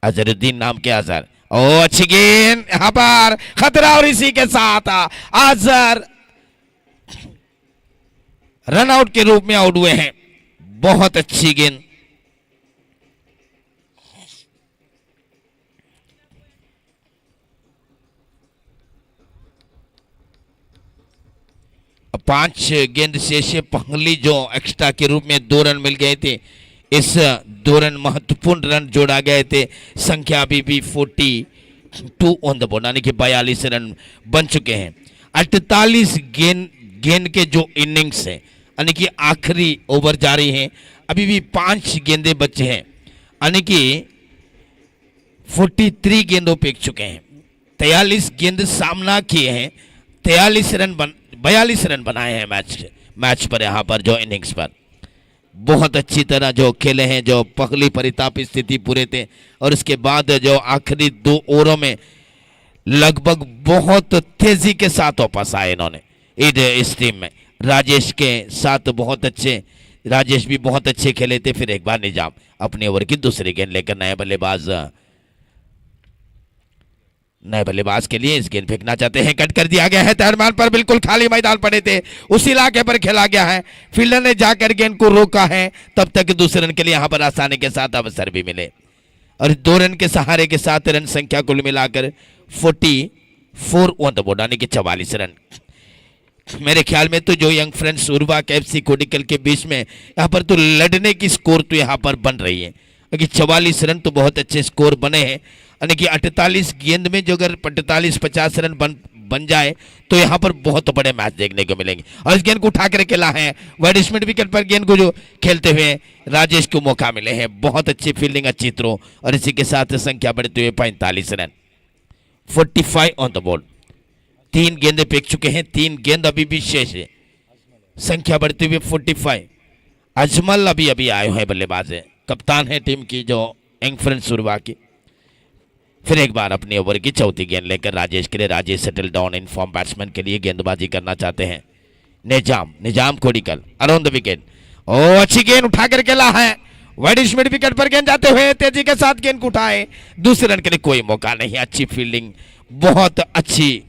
अजहरुद्दीन नाम के अजहर। ओ अच्छी गेंद यहाँ पर, खतरा, और इसी के साथ अजहर रन आउट के रूप में आउट हुए हैं। बहुत अच्छी गेंद। पांच गेंद शेष, पहली जो एक्स्ट्रा के रूप में 2 रन मिल गए थे, इस 2 रन महत्वपूर्ण रन जोड़ा गए थे। संख्या अभी भी 42 ऑन द बोर्ड, यानी कि 42 रन बन चुके हैं। 48 गेंद के जो इनिंग्स है, यानी कि आखिरी ओवर जारी है, अभी भी 5 गेंदें बचे हैं, यानी कि 43 गेंदों फेंक चुके हैं। 43 गेंद सामना किए हैं, 42 रन बनाए हैं मैच पर। यहाँ पर जो इनिंग्स पर बहुत अच्छी तरह जो खेले हैं, जो पहली परिताप स्थिति पूरे थे और उसके बाद जो आखिरी 2 ओवरों में लगभग बहुत तेजी के साथ वापस आए इन्होंने इस टीम में। राजेश के साथ बहुत अच्छे, राजेश भी बहुत अच्छे खेले थे। फिर एक बार निजाम अपने ओवर की दूसरी गेंद लेकर नए बल्लेबाज के लिए इस गेंद फेंकना चाहते हैं। कट कर दिया गया है, तैरमान पर बिल्कुल खाली मैदान पड़े थे, उस इलाके पर खेला गया है। फील्डर ने जाकर गेंद को रोका है, तब तक दूसरे रन के लिए यहां पर आसानी के साथ अवसर भी मिले और 2 रन के सहारे के साथ रन संख्या कुल मिलाकर 44 ऑन द बोर्ड, यानी कि 44 रन। मेरे ख्याल में तो जो यंग फ्रेंड्स उर्वा KFC कोडिकल के बीच में यहाँ पर तो लड़ने की स्कोर तो यहाँ पर बन रही है, क्योंकि 44 रन तो बहुत अच्छे स्कोर बने हैं, यानी कि 48 गेंद में जो अगर 48-50 रन बन जाए तो यहाँ पर बहुत बड़े मैच देखने को मिलेंगे। और इस गेंद को उठा कर खेला है वाइड मिड विकेट पर, गेंद को जो खेलते हुए राजेश को मौका मिले हैं। बहुत अच्छी फील्डिंग, अच्छी थ्रो, और इसी के साथ संख्या बढ़ते हुए 45 रन, 45 ऑन द बोर्ड। 3 गेंदें फेंक चुके हैं, 3 गेंद अभी भी शेष है, संख्या बढ़ती हुई 45। अजमल अभी अभी आए हुए बल्लेबाज है, कप्तान है टीम की जो यंग फ्रेंड शुरुआ की। फिर एक बार अपने ओवर की चौथी गेंद लेकर राजेश के लिए, Rajesh settle down in form batsman के लिए गेंदबाजी करना चाहते हैं। निजाम कोडिकल अराउंड द विकेट, ओ अच्छी गेंद उठा कर खेला है वाइड मिड विकेट पर, गेंद जाते हुए तेजी के साथ गेंद को उठाए, दूसरे रन के लिए कोई मौका नहीं। अच्छी फील्डिंग, बहुत अच्छी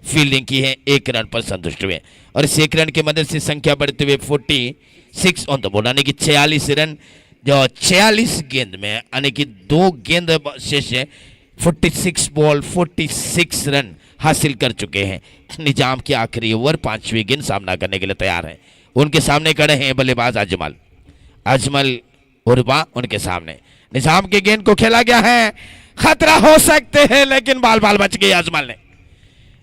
फील्डिंग की है, 1 रन पर संतुष्ट हुए, और इस 1 रन की मदद से संख्या बढ़ते हुए 46 ऑन द बोर्ड, यानी कि 46 रन जो 46 गेंद में, यानी कि 2 गेंद शेष है। 46 बॉल 46 रन हासिल कर चुके हैं। निजाम की आखिरी ओवर 5वीं गेंद सामना करने के लिए तैयार है। उनके सामने खड़े हैं बल्लेबाज अजमल उर्वा, उनके सामने निजाम की गेंद को खेला गया है, खतरा हो सकते हैं, लेकिन बाल बच गई अजमल ने।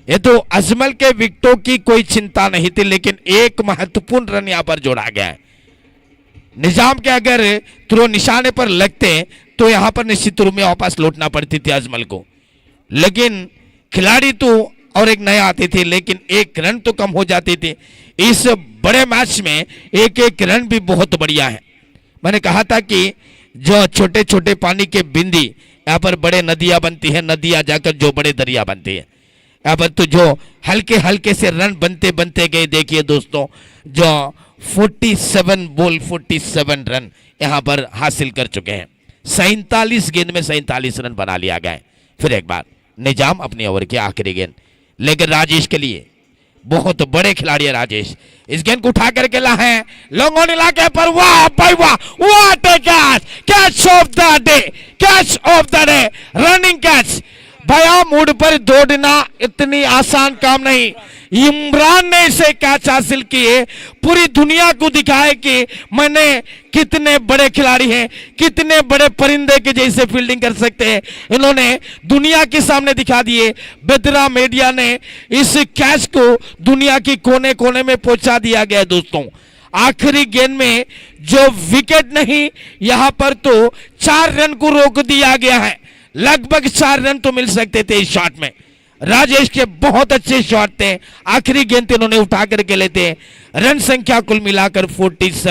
ये तो अजमल के विकेटों की कोई चिंता नहीं थी, लेकिन एक महत्वपूर्ण रन यहां पर जोड़ा गया है। निजाम के अगर थ्रो निशाने पर लगते तो यहां पर निश्चित रूप में वापस लौटना पड़ती थी अजमल को, लेकिन खिलाड़ी तो और एक नया आते थे, लेकिन 1 रन तो कम हो जाते थे। इस बड़े मैच में 1 रन भी बहुत बढ़िया है। मैंने कहा था कि जो छोटे छोटे पानी के बिंदी यहाँ पर बड़े नदियां बनती है, नदियां जाकर जो बड़े दरिया बनती है, यहाँ पर तो जो हल्के हल्के से रन बनते बनते गए। देखिए दोस्तों, जो 47 बॉल 47 रन यहाँ पर हासिल कर चुके हैं। 47 गेंद में 47 रन बना लिया गया है। फिर एक बार निजाम अपनी ओवर की आखिरी गेंद लेकर राजेश के लिए, बहुत बड़े खिलाड़ी है राजेश, इस गेंद को उठा कर खेला है लॉन्ग ऑन इलाके पर, वाह भाई वाह, what A catch of the day, catch of the day, running catch. भया मूड पर दौड़ना इतनी आसान काम नहीं, इमरान ने इसे कैच हासिल किए, पूरी दुनिया को दिखाए कि मैंने कितने बड़े खिलाड़ी हैं, कितने बड़े परिंदे के जैसे फील्डिंग कर सकते हैं। इन्होंने दुनिया के सामने दिखा दिए। बेदरा मीडिया ने इस कैच को दुनिया की कोने कोने में पहुंचा दिया गया है। दोस्तों, आखिरी गेंद में जो विकेट नहीं, यहां पर तो 4 रन को रोक दिया गया है। लगभग 4 रन तो मिल सकते थे इस शॉट में। राजेश के बहुत अच्छे शॉट थे, आखिरी गेंद इन्होंने उठा करके लेते। रन संख्या कुल मिलाकर 48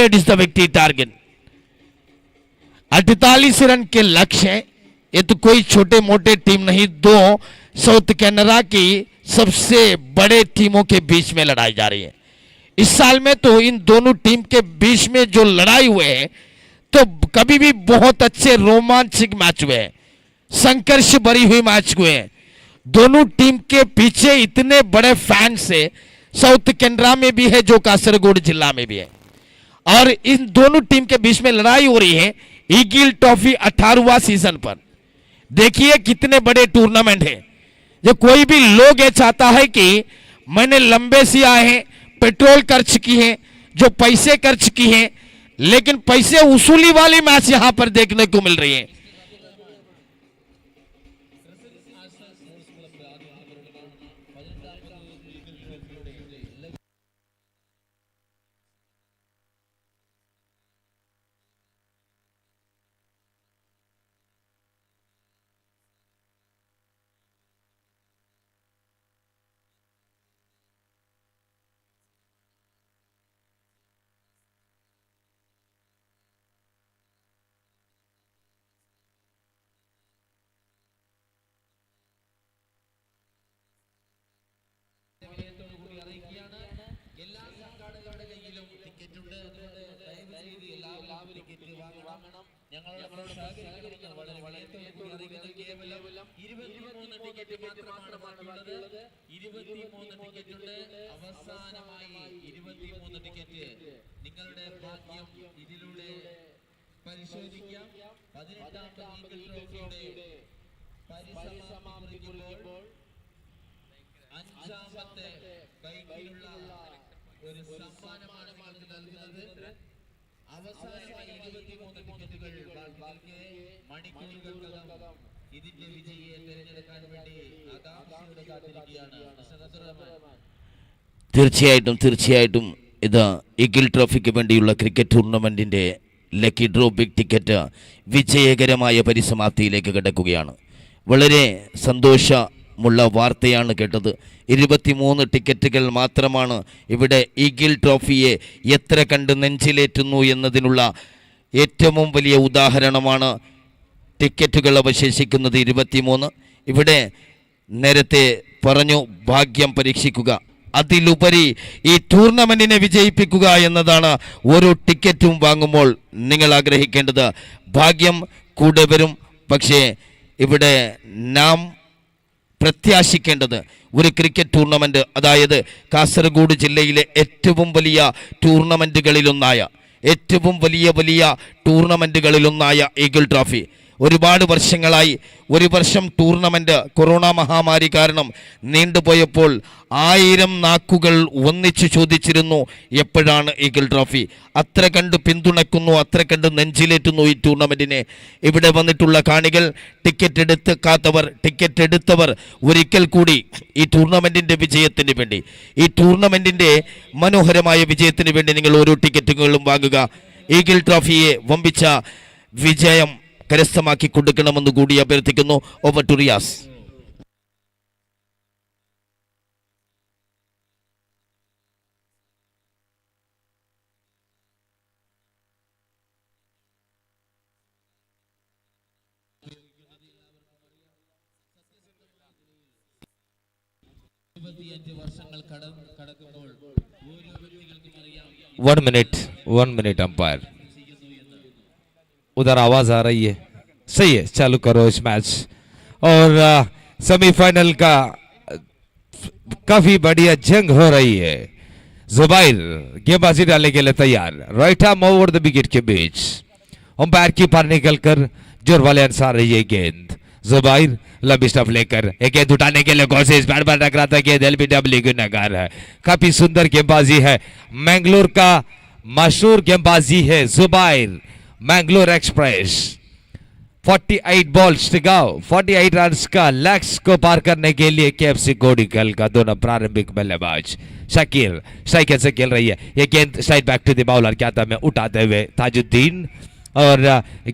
is the victory target. 48 run के लक्ष्य है। ये तो कोई छोटे मोटे टीम नहीं, 2 साउथ कनाडा की सबसे बड़े टीमों के बीच में लड़ाई जा रही है। इस साल में तो इन दोनों टीम के बीच में जो लड़ाई हुए है, तो कभी भी बहुत अच्छे रोमांचक मैच हुए हैं, संघर्ष भरी हुई मैच हुए हैं। दोनों टीम के पीछे इतने बड़े फैंस है, साउथ कनाडा में भी है, जो कासरगोड जिला में भी है, और इन दोनों टीम के बीच में लड़ाई हो रही है ईगल ट्रॉफी 18वां सीजन पर। देखिए कितने बड़े टूर्नामेंट है। जो कोई भी लोग ये चाहता है कि मैंने लंबे से आए हैं, पेट्रोल खर्च की है, जो पैसे खर्च की हैं, लेकिन पैसे वसूली वाली मैच यहां पर देखने को मिल रही है।
അവസാനമായി 23 ടിക്കറ്റുകൾ മണിക്കൂറുകൾക്കകം
തീർച്ചയായിട്ടും ഇത് ഈഗിൾ ട്രോഫിക്ക് വേണ്ടിയുള്ള ക്രിക്കറ്റ് ടൂർണമെൻറ്റിൻ്റെ ലക്കി ഡ്രോ ബിഗ് ടിക്കറ്റ് വിജയകരമായ പരിസമാപ്തിയിലേക്ക് കിടക്കുകയാണ്. വളരെ സന്തോഷമുള്ള വാർത്തയാണ് കേട്ടത്. 23 ടിക്കറ്റുകൾ മാത്രമാണ് ഇവിടെ ഈഗിൾ ട്രോഫിയെ എത്ര കണ്ട് നെഞ്ചിലേറ്റുന്നു എന്നതിനുള്ള ഏറ്റവും വലിയ ഉദാഹരണമാണ്. ടിക്കറ്റുകൾ അവശേഷിക്കുന്നത് 23. ഇവിടെ നേരത്തെ പറഞ്ഞു ഭാഗ്യം പരീക്ഷിക്കുക, അതിലുപരി ഈ ടൂർണമെന്റിനെ വിജയിപ്പിക്കുക എന്നതാണ് ഓരോ ടിക്കറ്റും വാങ്ങുമ്പോൾ നിങ്ങൾ ആഗ്രഹിക്കേണ്ടത്. ഭാഗ്യം കൂടെ വരും, പക്ഷേ ഇവിടെ നാം പ്രത്യാശിക്കേണ്ടത് ഒരു ക്രിക്കറ്റ് ടൂർണമെൻറ്റ്, അതായത് കാസർഗോഡ് ജില്ലയിലെ ഏറ്റവും വലിയ ടൂർണമെൻറ്റുകളിലൊന്നായ ടൂർണമെൻറ്റുകളിലൊന്നായ ഈഗിൾ ട്രോഫി. ഒരുപാട് വർഷങ്ങളായി ഒരു വർഷം ടൂർണമെൻറ്റ് കൊറോണ മഹാമാരി കാരണം നീണ്ടുപോയപ്പോൾ 1000 നാക്കുകൾ ഒന്നിച്ചു ചോദിച്ചിരുന്നു എപ്പോഴാണ് ഈഗിൾ ട്രോഫി. അത്ര കണ്ട് പിന്തുണക്കുന്നു, അത്ര കണ്ട് നെഞ്ചിലേറ്റുന്നു ഈ ടൂർണമെൻറ്റിനെ. ഇവിടെ വന്നിട്ടുള്ള കാണികൾ, ടിക്കറ്റ് എടുത്തവർ ഒരിക്കൽ കൂടി ഈ ടൂർണമെൻറ്റിൻ്റെ വിജയത്തിന് വേണ്ടി, ഈ ടൂർണമെൻറ്റിൻ്റെ മനോഹരമായ വിജയത്തിന് വേണ്ടി നിങ്ങൾ ഓരോ ടിക്കറ്റുകളും വാങ്ങുക. ഈഗിൾ ട്രോഫിയെ വമ്പിച്ച വിജയം കരസ്ഥമാക്കി കൊടുക്കണമെന്ന് കൂടി അഭ്യർത്ഥിക്കുന്നു. Over to Riyas.
One minute umpire, उधर आवाज आ रही है, सही है, चालू करो इस मैच। और सेमीफाइनल का काफी बढ़िया जंग हो रही है। जुबैर गेंदबाजी डालने के लिए तैयार, right arm over the wicket के बीच, अंपायर की पार निकलकर जोर वाले अनुसार रही है गेंद। जुबैर लंबी स्टंप लेकर एक गेंद उठाने के लिए कोशिश, बैट पर टकराता गेंद एलबीडब्ल्यू की नगार है। काफी सुंदर गेंदबाजी है, मैंगलोर का मशहूर गेंदबाजी है Zubair, Mangalore express. 48 balls to go, 48 runs का लक्ष्य को पार करने के लिए केएफसी गोड़ीकल का दोनों प्रारंभिक बल्लेबाज शकील स्ट्राइकर से खेल रही है। ये गेंद straight back to the bowler के हाथ में उठाते हुए ताजुद्दीन, और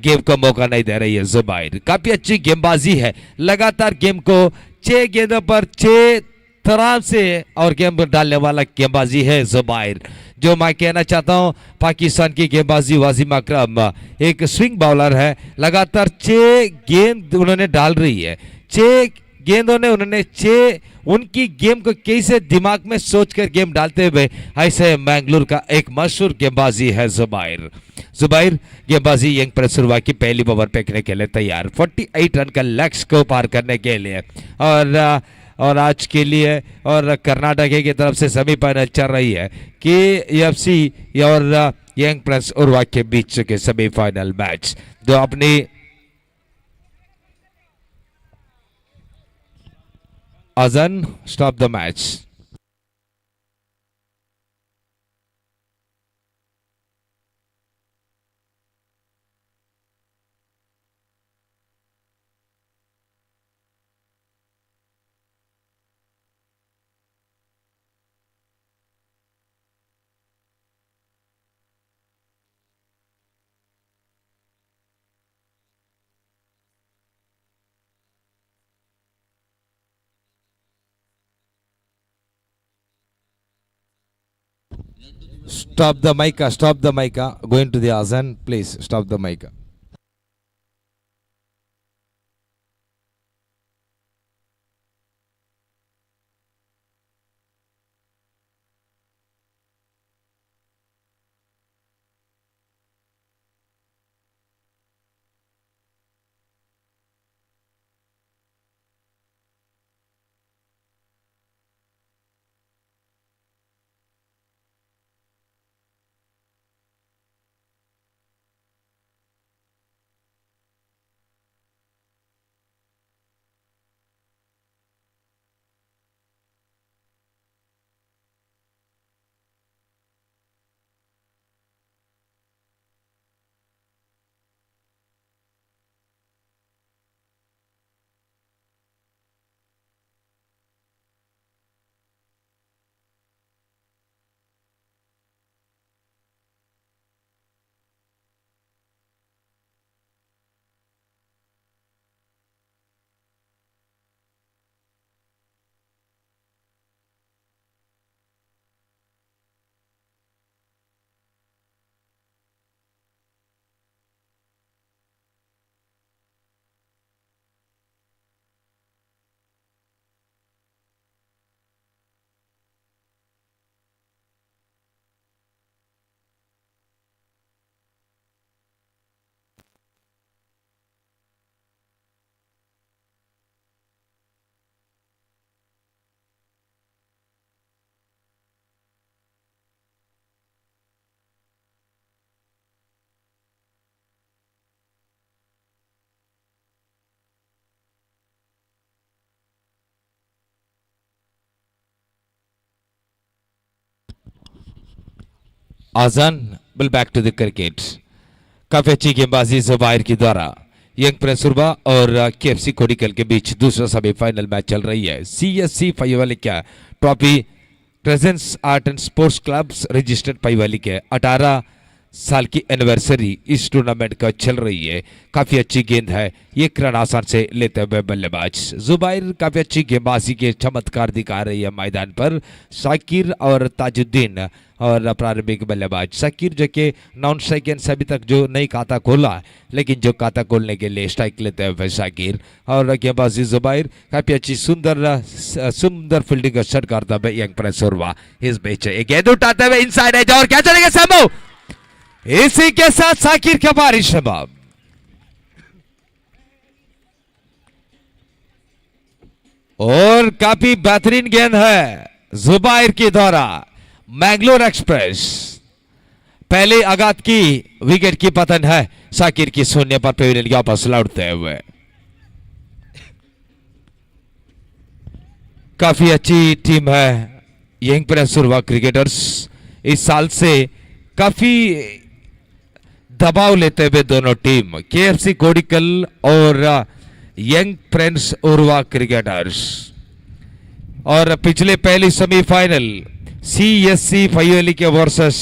गेम को मौका नहीं दे रही है जुबैर। काफी अच्छी गेंदबाजी है, लगातार गेम को 6 गेंदों पर 6 तरह से और गेम डालने वाला गेंदबाजी है जुबैर। जो मैं कहना चाहता हूं, पाकिस्तान की गेंदबाजी वाजिम अकरम एक स्विंग बॉलर है, लगातार 6 गेंद उन्होंने डाल रही है। 6 गेंदों ने उन्होंने 6 उनकी गेम को कैसे दिमाग में सोचकर गेम डालते हुए, ऐसे मैंगलोर का एक मशहूर गेंदबाजी है जुबैर। जुबैर गेंदबाजी यंग प्रसुरवा की पहली ओवर फेंकने के लिए तैयार, 48 रन का लक्ष्य को पार करने के लिए। और आज के लिए और कर्नाटक की तरफ से सेमीफाइनल चल रही है कि एफसी और यंग प्रेस उर्वा के बीच के सेमीफाइनल मैच, जो अपनी अजन stop the match. Stop the mic, stop the mic. Going to the Azan, please stop the mic. आजान will back to the cricket. काफी अच्छी गेंदबाजी जुबायर के द्वारा यंग प्रेसुरबा और केएफसी कोडिकल के बीच दूसरा सेमीफाइनल मैच चल रही है। सीएससी पईवाली का trophy presence art and sports clubs registered Paivali के 18 साल की एनिवर्सरी इस टूर्नामेंट का चल रही है। काफी अच्छी गेंद है, ये रन आसान से लेते हुए बल्लेबाज जुबायर काफी अच्छी गेंदबाजी के चमत्कार दिखा रही है मैदान पर। शाकिर और ताजुद्दीन और प्रारंभिक बल्लेबाज शाकिर जो कि नॉन स्ट्राइक से अभी तक जो नई खाता खोला, लेकिन जो खाता खोलने के लिए स्ट्राइक लेते हुए शाकिर और गेंदबाजी जुबायर काफी अच्छी सुंदर फील्डिंग का शट करता हुए यंग प्रेसुरवा इस बीच गेंद उठाते हुए इनसाइड एज और क्या चलेगा समूह। इसी के साथ शाकिर का बारिश शबाब और काफी बेहतरीन गेंद है जुबायर के द्वारा। मैंगलोर एक्सप्रेस पहले आगात की विकेट की पतन है शाकिर की शून्य पर पेविलियन वापस लौटते हुए। काफी अच्छी टीम है यंग प्रेसुरवा क्रिकेटर्स। इस साल से काफी दबाव लेते हुए दोनों टीम केएफसी कोडिकल और यंग प्रिंस उर्वा क्रिकेटर्स। और पिछले पहली सेमीफाइनल सीएससी पईवाली के वर्सेस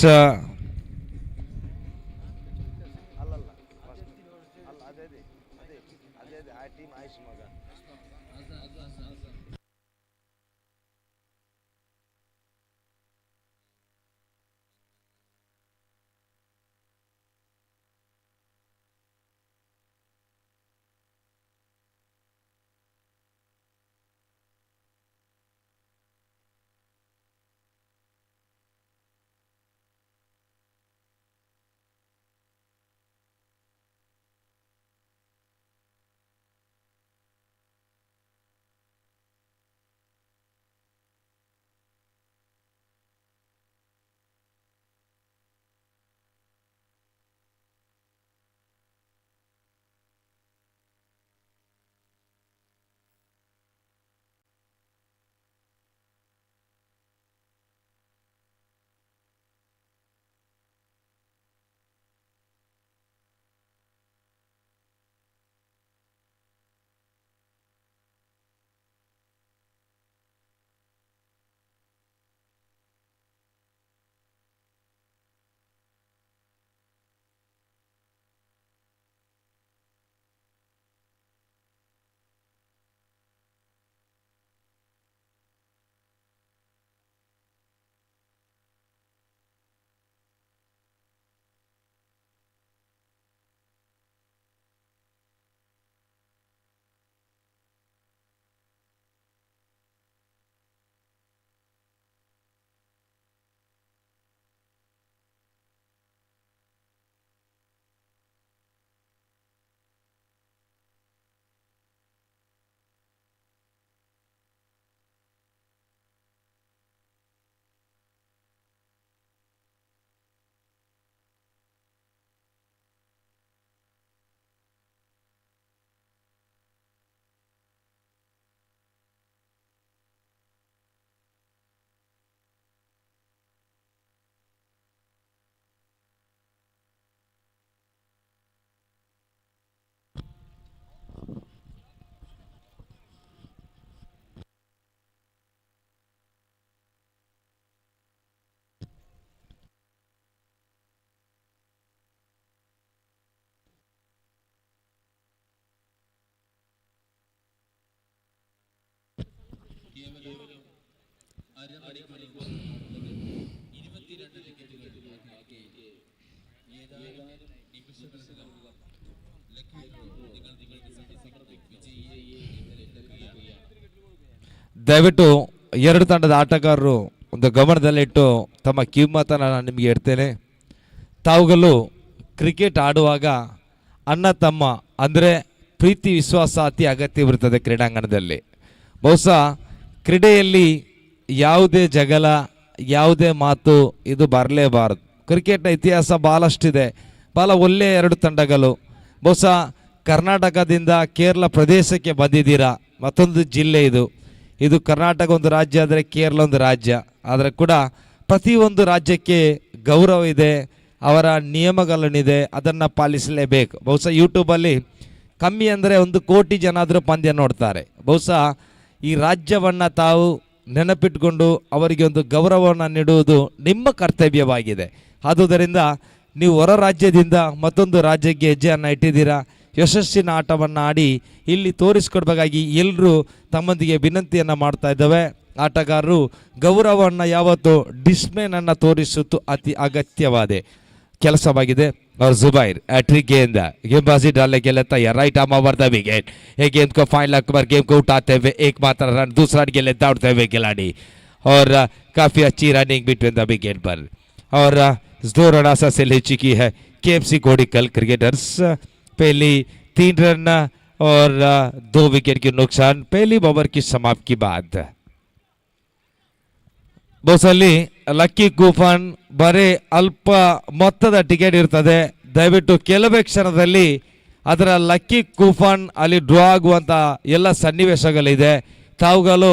ದಯವಿಟ್ಟು ಎರಡು ತಂಡದ ಆಟಗಾರರು ಒಂದು ಗಮನದಲ್ಲಿಟ್ಟು ತಮ್ಮ ಕಿಮ್ಮತ್ತನ್ನು ನಾನು ನಿಮಗೆ ಹೇಳ್ತೇನೆ. ತಾವುಗಳು ಕ್ರಿಕೆಟ್ ಆಡುವಾಗ ಅಣ್ಣ ತಮ್ಮ ಅಂದರೆ ಪ್ರೀತಿ ವಿಶ್ವಾಸ ಅತಿ ಅಗತ್ಯವಿರುತ್ತದೆ ಕ್ರೀಡಾಂಗಣದಲ್ಲಿ. ಬಹುಶಃ ಕ್ರೀಡೆಯಲ್ಲಿ ಯಾವುದೇ ಜಗಳ ಯಾವುದೇ ಮಾತು ಇದು ಬರಲೇಬಾರದು. ಕ್ರಿಕೆಟ್ನ ಇತಿಹಾಸ ಭಾಳಷ್ಟಿದೆ, ಭಾಳ ಒಳ್ಳೆಯ ಎರಡು ತಂಡಗಳು. ಬಹುಶಃ ಕರ್ನಾಟಕದಿಂದ ಕೇರಳ ಪ್ರದೇಶಕ್ಕೆ ಬಂದಿದ್ದೀರಾ, ಮತ್ತೊಂದು ಜಿಲ್ಲೆ ಇದು ಕರ್ನಾಟಕ ಒಂದು ರಾಜ್ಯ ಆದರೆ ಕೇರಳ ಒಂದು ರಾಜ್ಯ, ಆದರೆ ಕೂಡ ಪ್ರತಿಯೊಂದು ರಾಜ್ಯಕ್ಕೆ ಗೌರವ ಇದೆ, ಅವರ ನಿಯಮಗಳೇನಿದೆ ಅದನ್ನು ಪಾಲಿಸಲೇಬೇಕು. ಬಹುಶಃ ಯೂಟ್ಯೂಬಲ್ಲಿ ಕಮ್ಮಿ ಅಂದರೆ 1 ಕೋಟಿ ಜನ ಆದರೂ ಪಂದ್ಯ ನೋಡ್ತಾರೆ. ಬಹುಶಃ ಈ ರಾಜ್ಯವನ್ನು ತಾವು ನೆನಪಿಟ್ಕೊಂಡು ಅವರಿಗೆ ಒಂದು ಗೌರವವನ್ನು ನೀಡುವುದು ನಿಮ್ಮ ಕರ್ತವ್ಯವಾಗಿದೆ. ಆದುದರಿಂದ ನೀವು ಹೊರ ರಾಜ್ಯದಿಂದ ಮತ್ತೊಂದು ರಾಜ್ಯಕ್ಕೆ ಹೆಜ್ಜೆಯನ್ನು ಇಟ್ಟಿದ್ದೀರಾ, ಯಶಸ್ಸಿನ ಆಟವನ್ನು ಆಡಿ ಇಲ್ಲಿ ತೋರಿಸ್ಕೊಡ್ಬೇಕಾಗಿ ಎಲ್ಲರೂ ತಮ್ಮೊಂದಿಗೆ ವಿನಂತಿಯನ್ನು ಮಾಡ್ತಾ ಇದ್ದಾವೆ. ಆಟಗಾರರು ಗೌರವವನ್ನು ಯಾವತ್ತೂ ಡಿಸ್ಪ್ಲೇನನ್ನು ತೋರಿಸುವುದು ಅತಿ ಅಗತ್ಯವಾದ ಕೆಲಸವಾಗಿದೆ. और जुबैर एट्रिक गेंद गेंदबाजी डालने के लिए तैयार, right arm over the wicket. एक गेंद को फाइन लगकर गेम को उठाते हुए एकमात्र रन, दूसरा के लिए दौड़ते हुए खिलाड़ी और काफी अच्छी रनिंग बिटवीन द विकेट पर और 2 रन से ले चुकी है केएफसी कोडिकल क्रिकेटर्स. पहली 3 रन और 2 विकेट के नुकसान पहली ओवर की समाप्ति के बाद. ಬಹುಸಲ್ಲಿ ಲಕ್ಕಿ ಕೂಪನ್ ಬರೀ ಅಲ್ಪ ಮೊತ್ತದ ಟಿಕೆಟ್ ಇರ್ತದೆ. ದಯವಿಟ್ಟು ಕೆಲವೇ ಕ್ಷಣದಲ್ಲಿ ಅದರ ಲಕ್ಕಿ ಕೂಪನ್ ಅಲ್ಲಿ ಡ್ರಾ ಆಗುವಂಥ ಎಲ್ಲ ಸನ್ನಿವೇಶಗಳಿದೆ. ತಾವುಗಳು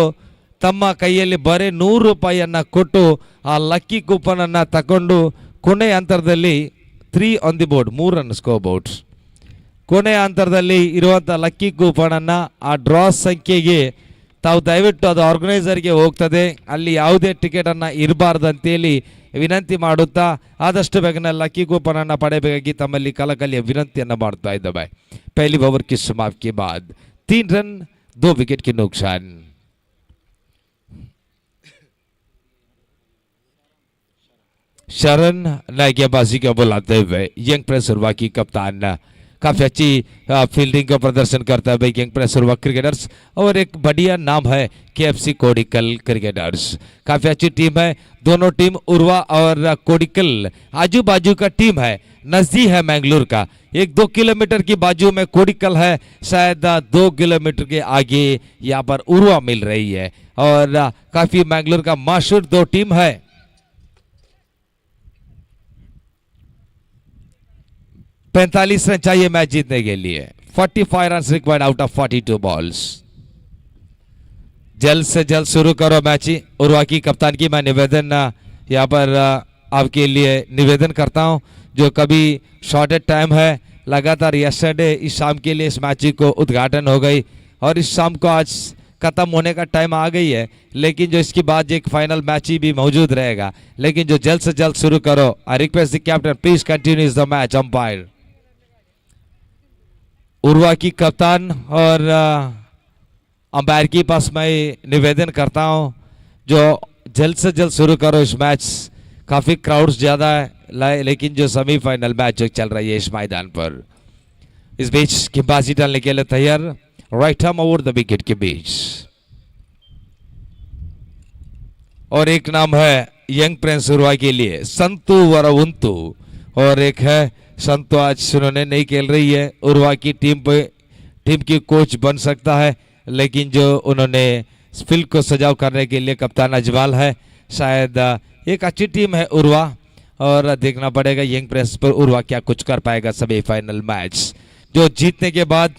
ತಮ್ಮ ಕೈಯಲ್ಲಿ ಬರೀ 100 ರೂಪಾಯಿಯನ್ನು ಕೊಟ್ಟು ಆ ಲಕ್ಕಿ ಕೂಪನನ್ನು ತಗೊಂಡು ಕೊನೆಯ ಅಂತರದಲ್ಲಿ 3 on the board 3 run score board ಕೊನೆಯ ಅಂತರದಲ್ಲಿ ಇರುವಂಥ ಲಕ್ಕಿ ಕೂಪನನ್ನು ಆ ಡ್ರಾ ಸಂಖ್ಯೆಗೆ ತಾವು ದಯವಿಟ್ಟು ಅದು ಆರ್ಗನೈಸರ್ಗೆ ಹೋಗ್ತದೆ. ಅಲ್ಲಿ ಯಾವುದೇ ಟಿಕೆಟನ್ನು ಇರಬಾರ್ದಂತೇಳಿ ವಿನಂತಿ ಮಾಡುತ್ತಾ ಆದಷ್ಟು ಬೇಗನೆ ಲಕ್ಕಿ ಕೂಪನನ್ನು ಪಡೆಯಬೇಕಾಗಿ ತಮ್ಮಲ್ಲಿ ಕಲಕಲಿಯ ವಿನಂತಿಯನ್ನು ಮಾಡ್ತಾ ಇದ್ದಾವೆ. ಪಹಲಿ ಓವರ್ की समाप्ति के बाद 3 रन 2 विकेट के नुकसान. शरण नए गेंदबाजी को बुलाते हुए यंग प्रेस उर्वा की कप्तान काफी अच्छी फील्डिंग का प्रदर्शन करता है यंग प्रेस उर्वा क्रिकेटर्स और एक बढ़िया नाम है केएफसी कोडिकल क्रिकेटर्स. काफी अच्छी टीम है. दोनों टीम उर्वा और कोडिकल आजू बाजू का टीम है. नजदीक है मैंगलोर का. 1-2 किलोमीटर की बाजू में कोडिकल है. शायद 2 किलोमीटर के आगे यहाँ पर उर्वा मिल रही है और काफी मैंगलोर का मशहूर 2 टीम है. 45 रन चाहिए मैच जीतने के लिए. 45 run required out of 42 balls. जल्द से जल्द शुरू करो मैच. उर्वा की कप्तान की मैं निवेदन यहाँ पर आपके लिए निवेदन करता हूँ जो कभी शॉर्टेड टाइम है लगातार यस्टरडे इस शाम के लिए इस मैच को उद्घाटन हो गई और इस शाम को आज खत्म होने का टाइम आ गई है लेकिन जो इसके बाद एक फाइनल मैच ही भी मौजूद रहेगा लेकिन जो जल्द से जल्द शुरू करो. I request the captain please continue the match. Umpire Urva की कप्तान और अंपायर के पास मैं निवेदन करता हूं जो जल्द से जल्द शुरू करो इस मैच. काफी क्राउड्स ज्यादा है लेकिन जो सेमीफाइनल मैच जो चल रही है इस मैदान पर. इस बीच गेंदबाजी डालने के लिए तैयार, right arm over the wicket के बीच और एक नाम है यंग प्रिंस उर्वा के लिए संतु वरवंतु और एक है संतो. आज उन्होंने नहीं खेल रही है. उर्वा की टीम की कोच बन सकता है लेकिन जो उन्होंने फील्ड को सजाव करने के लिए कप्तान अजमाल है. शायद एक अच्छी टीम है उर्वा और देखना पड़ेगा यंग प्रेस पर उर्वा क्या कुछ कर पाएगा. सेमीफाइनल मैच जो जीतने के बाद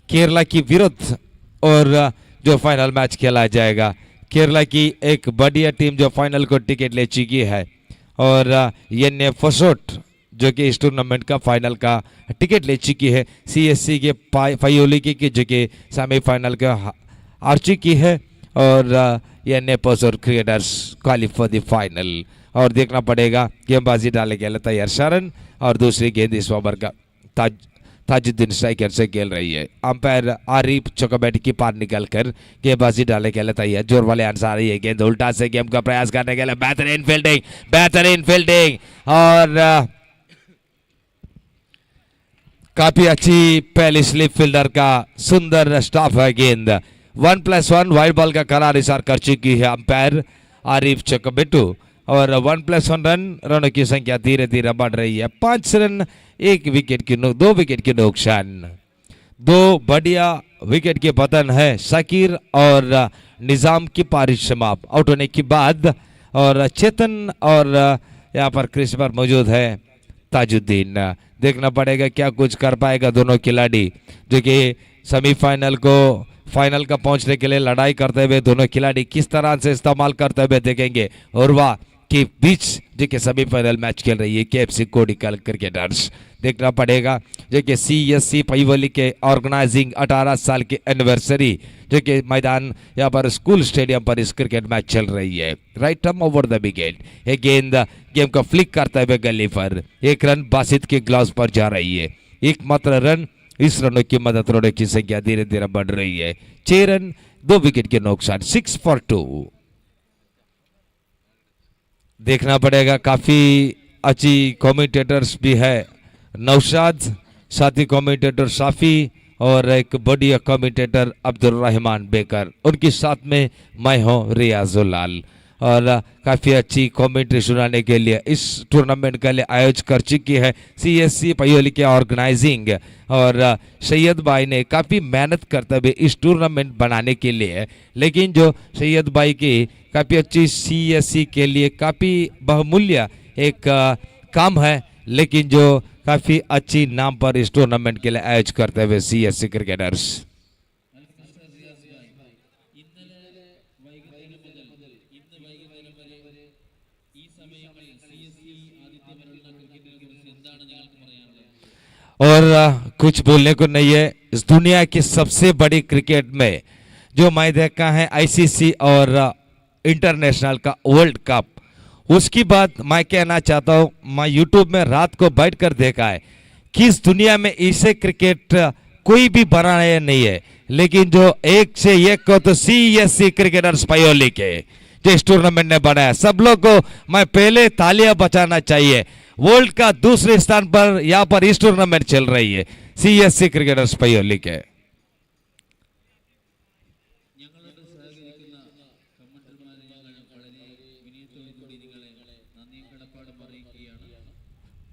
केरला की विरुद्ध और जो फाइनल मैच खेला जाएगा. केरला की एक बढ़िया टीम जो फाइनल को टिकट ले चुकी है और ये फसोट जो कि इस टूर्नामेंट का फाइनल का टिकट ले चुकी है. सीएससी के फाइयोली की जो कि सेमीफाइनल का हार चुकी है और ये नेपोस और cricketers qualify for the final और देखना पड़ेगा गेंदबाजी डालने के लिए तैयार शरण और दूसरी गेंद इस ओवर का ताजुद्दीन स्ट्राइकर से खेल रही है. अंपायर आरिफ चौकबैट की पार निकलकर गेंदबाजी डालने के लिए तैयार. जोर वाले आंसर है गेंद उल्टा से गेम का प्रयास करने के लिए बेहतरीन फील्डिंग और काफी अच्छी पहली स्लिप फील्डर का सुंदर स्टॉप है. गेंद 1+1 वाइड बॉल का करार इशार कर चुकी है अंपायर आरिफ चकबेटू और 1+1 रनों की संख्या धीरे धीरे बढ़ रही है. 5 रन 2 विकेट के नुकसान. 2 बढ़िया विकेट के पतन है शकीर और निजाम की पारी समाप्त आउट होने के बाद और चेतन और यहाँ पर क्रीज पर मौजूद है ताजुद्दीन. देखना पड़ेगा क्या कुछ कर पाएगा दोनों खिलाड़ी जो कि सेमीफाइनल को फाइनल का पहुंचने के लिए लड़ाई करते हुए दोनों खिलाड़ी किस तरह से इस्तेमाल करते हुए देखेंगे. उर्वा के बीच जो कि सेमीफाइनल मैच खेल रही है केएफसी कोडिकल क्रिकेटर्स। देखना पड़ेगा जो कि सीएससी पईवली के ऑर्गेनाइजिंग 18 साल की एनिवर्सरी जो कि मैदान यहाँ पर स्कूल स्टेडियम पर इस क्रिकेट मैच चल रही है। Right arm over the wicket, एक गेंद गेम को फ्लिक करते हुए गली पर, एक रन बासित के ग्लव्स पर जा रही है। एकमात्र रन, इस रनों की मदद रनों की संख्या धीरे धीरे बढ़ रही है। 6 रन 2 विकेट के नुकसान, 6 for 2। देखना पड़ेगा, काफी अच्छी कमेंटेटर्स भी है, नौशाद, साथी कमेंटेटर साफी और एक बढ़िया कमेंटेटर अब्दुल रहमान बेकर, उनके साथ में मैं हूँ रियाजुल्लाल। और काफ़ी अच्छी कमेंट्री सुनाने के लिए इस टूर्नामेंट के लिए आयोजित कर चुकी है सीएससी पयोली के ऑर्गेनाइजिंग। और सैयद भाई ने काफ़ी मेहनत करते हुए इस टूर्नामेंट बनाने के लिए, लेकिन जो सैयद भाई की काफ़ी अच्छी सीएससी के लिए काफ़ी बहुमूल्य एक काम है, लेकिन जो काफ़ी अच्छी नाम पर इस टूर्नामेंट के लिए आयोजित करते हुए सीएससी क्रिकेटर्स। और कुछ बोलने को नहीं है। इस दुनिया की सबसे बड़ी क्रिकेट में जो मैं देखा है आईसीसी और इंटरनेशनल का वर्ल्ड कप, उसकी बात मैं कहना चाहता हूं, मैं यूट्यूब में रात को बैठकर देखा है कि इस दुनिया में इसे क्रिकेट कोई भी बनाया नहीं है, लेकिन जो एक से एक को तो सीएससी क्रिकेटर्स पयोली के जो इस टूर्नामेंट ने बनाया, सब लोग को मैं पहले तालियां बजाना चाहिए। वर्ल्ड का दूसरे स्थान पर यहां पर इस टूर्नामेंट चल रही है सीएससी क्रिकेटर्स पयोली के।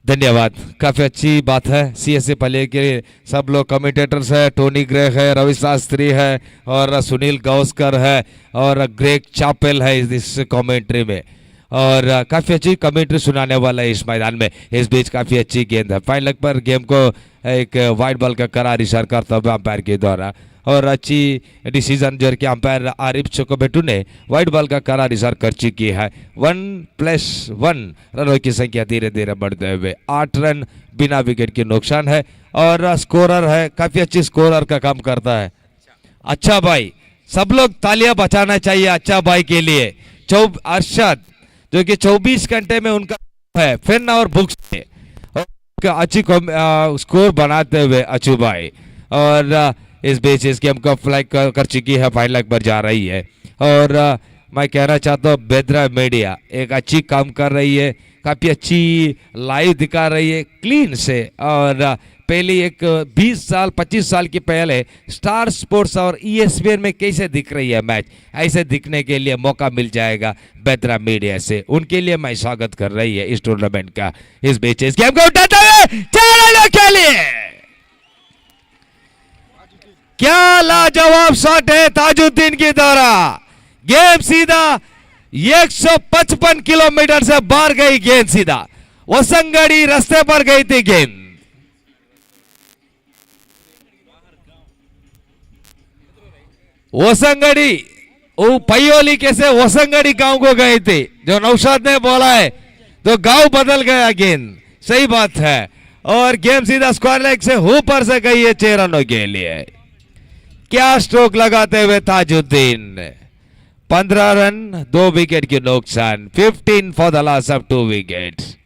धन्यवाद, काफी अच्छी बात है। सीएससी पले के सब लोग कमेंटेटर्स है, टोनी ग्रे है, रवि शास्त्री है और सुनील गावस्कर है और ग्रेग चापेल है इस कमेंट्री में, और काफी अच्छी कमेंट्री सुनाने वाला है इस मैदान में। इस बीच काफी अच्छी गेंद है, फाइन लेग पर गेम को एक वाइड बॉल का करार इशारा करता हुआ अंपायर के द्वारा, और अच्छी डिसीजन जो कि अंपायर आरिफ चोकोबेटू ने वाइड बॉल का करार इशारा कर चुकी है। 1+1 रनों की संख्या धीरे धीरे बढ़ते हुए 8 रन बिना विकेट के नुकसान है, और स्कोरर है, काफी अच्छी स्कोरर का काम करता है अच्छा भाई। सब लोग तालियां बजाना चाहिए अच्छा भाई के लिए। अरशद जो कि 24 घंटे में उनका है पेन और बुक्स में, और अच्छी स्कोर बनाते हुए अच्छू भाई, और इस बीच इस गेम को फ्लैग कर चुकी है, फाइन लेग पर जा रही है। और मैं कहना चाहता हूँ बेद्रा मीडिया एक अच्छी काम कर रही है, काफ़ी अच्छी लाइव दिखा रही है क्लीन से, और पहले एक 20 साल 25 साल की पहले स्टार स्पोर्ट्स और ईएसपीएन में कैसे दिख रही है मैच, ऐसे दिखने के लिए मौका मिल जाएगा बेद्रा मीडिया से, उनके लिए मैं स्वागत कर रही है इस टूर्नामेंट का। इस बीच इस गेम को उठाते हुए चैनल के लिए क्या लाजवाब शॉट है ताजुद्दीन की द्वारा, गेम सीधा 155 किलोमीटर से बाहर गई गेंद, सीधा वसंगड़ी रास्ते पर गई थी गेंद। वसंगड़ी वो पयोली कैसे वसंगड़ी गांव को गए थे, जो नौशाद ने बोला है तो गांव बदल गया गेंद, सही बात है। और गेम सीधा स्क्वायर लेग से ऊपर से गई है 6 रनों के लिए। क्या स्ट्रोक लगाते हुए ताजुद्दीन, 15 रन 2 विकेट के नुकसान, 15 for the loss of 2 wickets.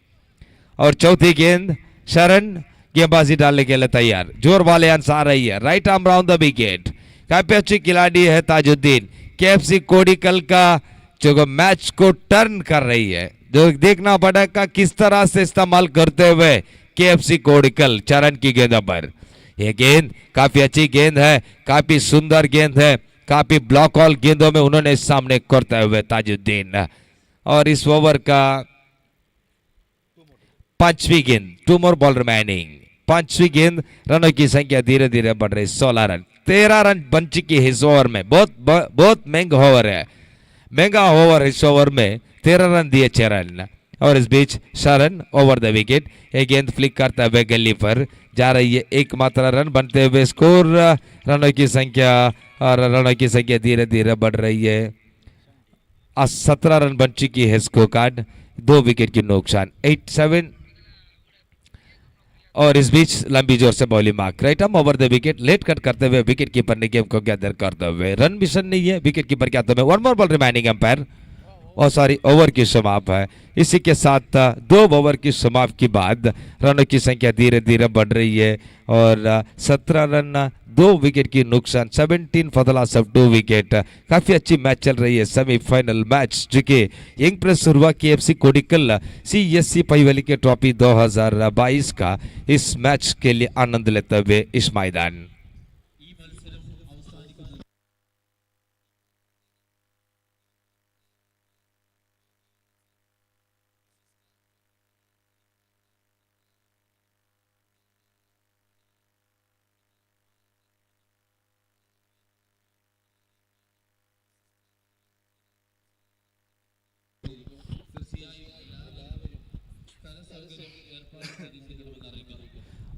और चौथी गेंद शरण गेंदबाजी डालने के लिए तैयार, जोर वाले अंश आ रही है, right arm round the wicket. काफी अच्छी खिलाड़ी है ताजुद्दीन, केएफसी कोडिकल का जो मैच को टर्न कर रही है, जो देखना पड़ेगा किस तरह से इस्तेमाल करते हुए केएफसी कोडिकल चरण की गेंद पर। यह गेंद काफी अच्छी गेंद है, काफी सुंदर गेंद है, काफी ब्लॉक ऑल गेंदों में उन्होंने सामने करते हुए ताजुद्दीन। और इस ओवर का 5वीं गेंद, 2 more बॉल रिमेनिंग, 5वीं गेंद, रनों की संख्या धीरे धीरे बढ़ रही, 16 रन, 13 रन बन चुकी है इस ओवर में। बहुत महंगा ओवर है, महंगा ओवर, इस ओवर में 13 रन दिए, 6 रन। और इस बीच शरण ओवर द विकेट, एक गेंद फ्लिक करते हुए गली पर जा रही है, एकमात्र रन बनते हुए स्कोर, रनों की संख्या, और रनों की संख्या धीरे धीरे बढ़ रही है, 17 रन बन चुकी है स्कोर कार्ड। 2 विकेट की नुकसान 8-7। और इस बीच लंबी जोर से bowling mark right arm over the wicket late cut करते हुए विकेट कीपर ने गेम को गैदर करते हुए रन मिशन नहीं है विकेट कीपर के हाथों में। One more ball remaining umpire और सॉरी ओवर की समाप्त है। इसी के साथ 2 ओवर की समाप्त के बाद रनों की संख्या धीरे धीरे बढ़ रही है और 17 रन 2 विकेट की नुकसान 17 for the loss of 2 wicket. काफी अच्छी मैच चल रही है सेमीफाइनल मैच जो कि यंग प्रेस सुरवा KFC कोडिकल CSC पईवेली के ट्रॉफी 2022 का इस मैच के लिए आनंद लेते हुए इस मैदान।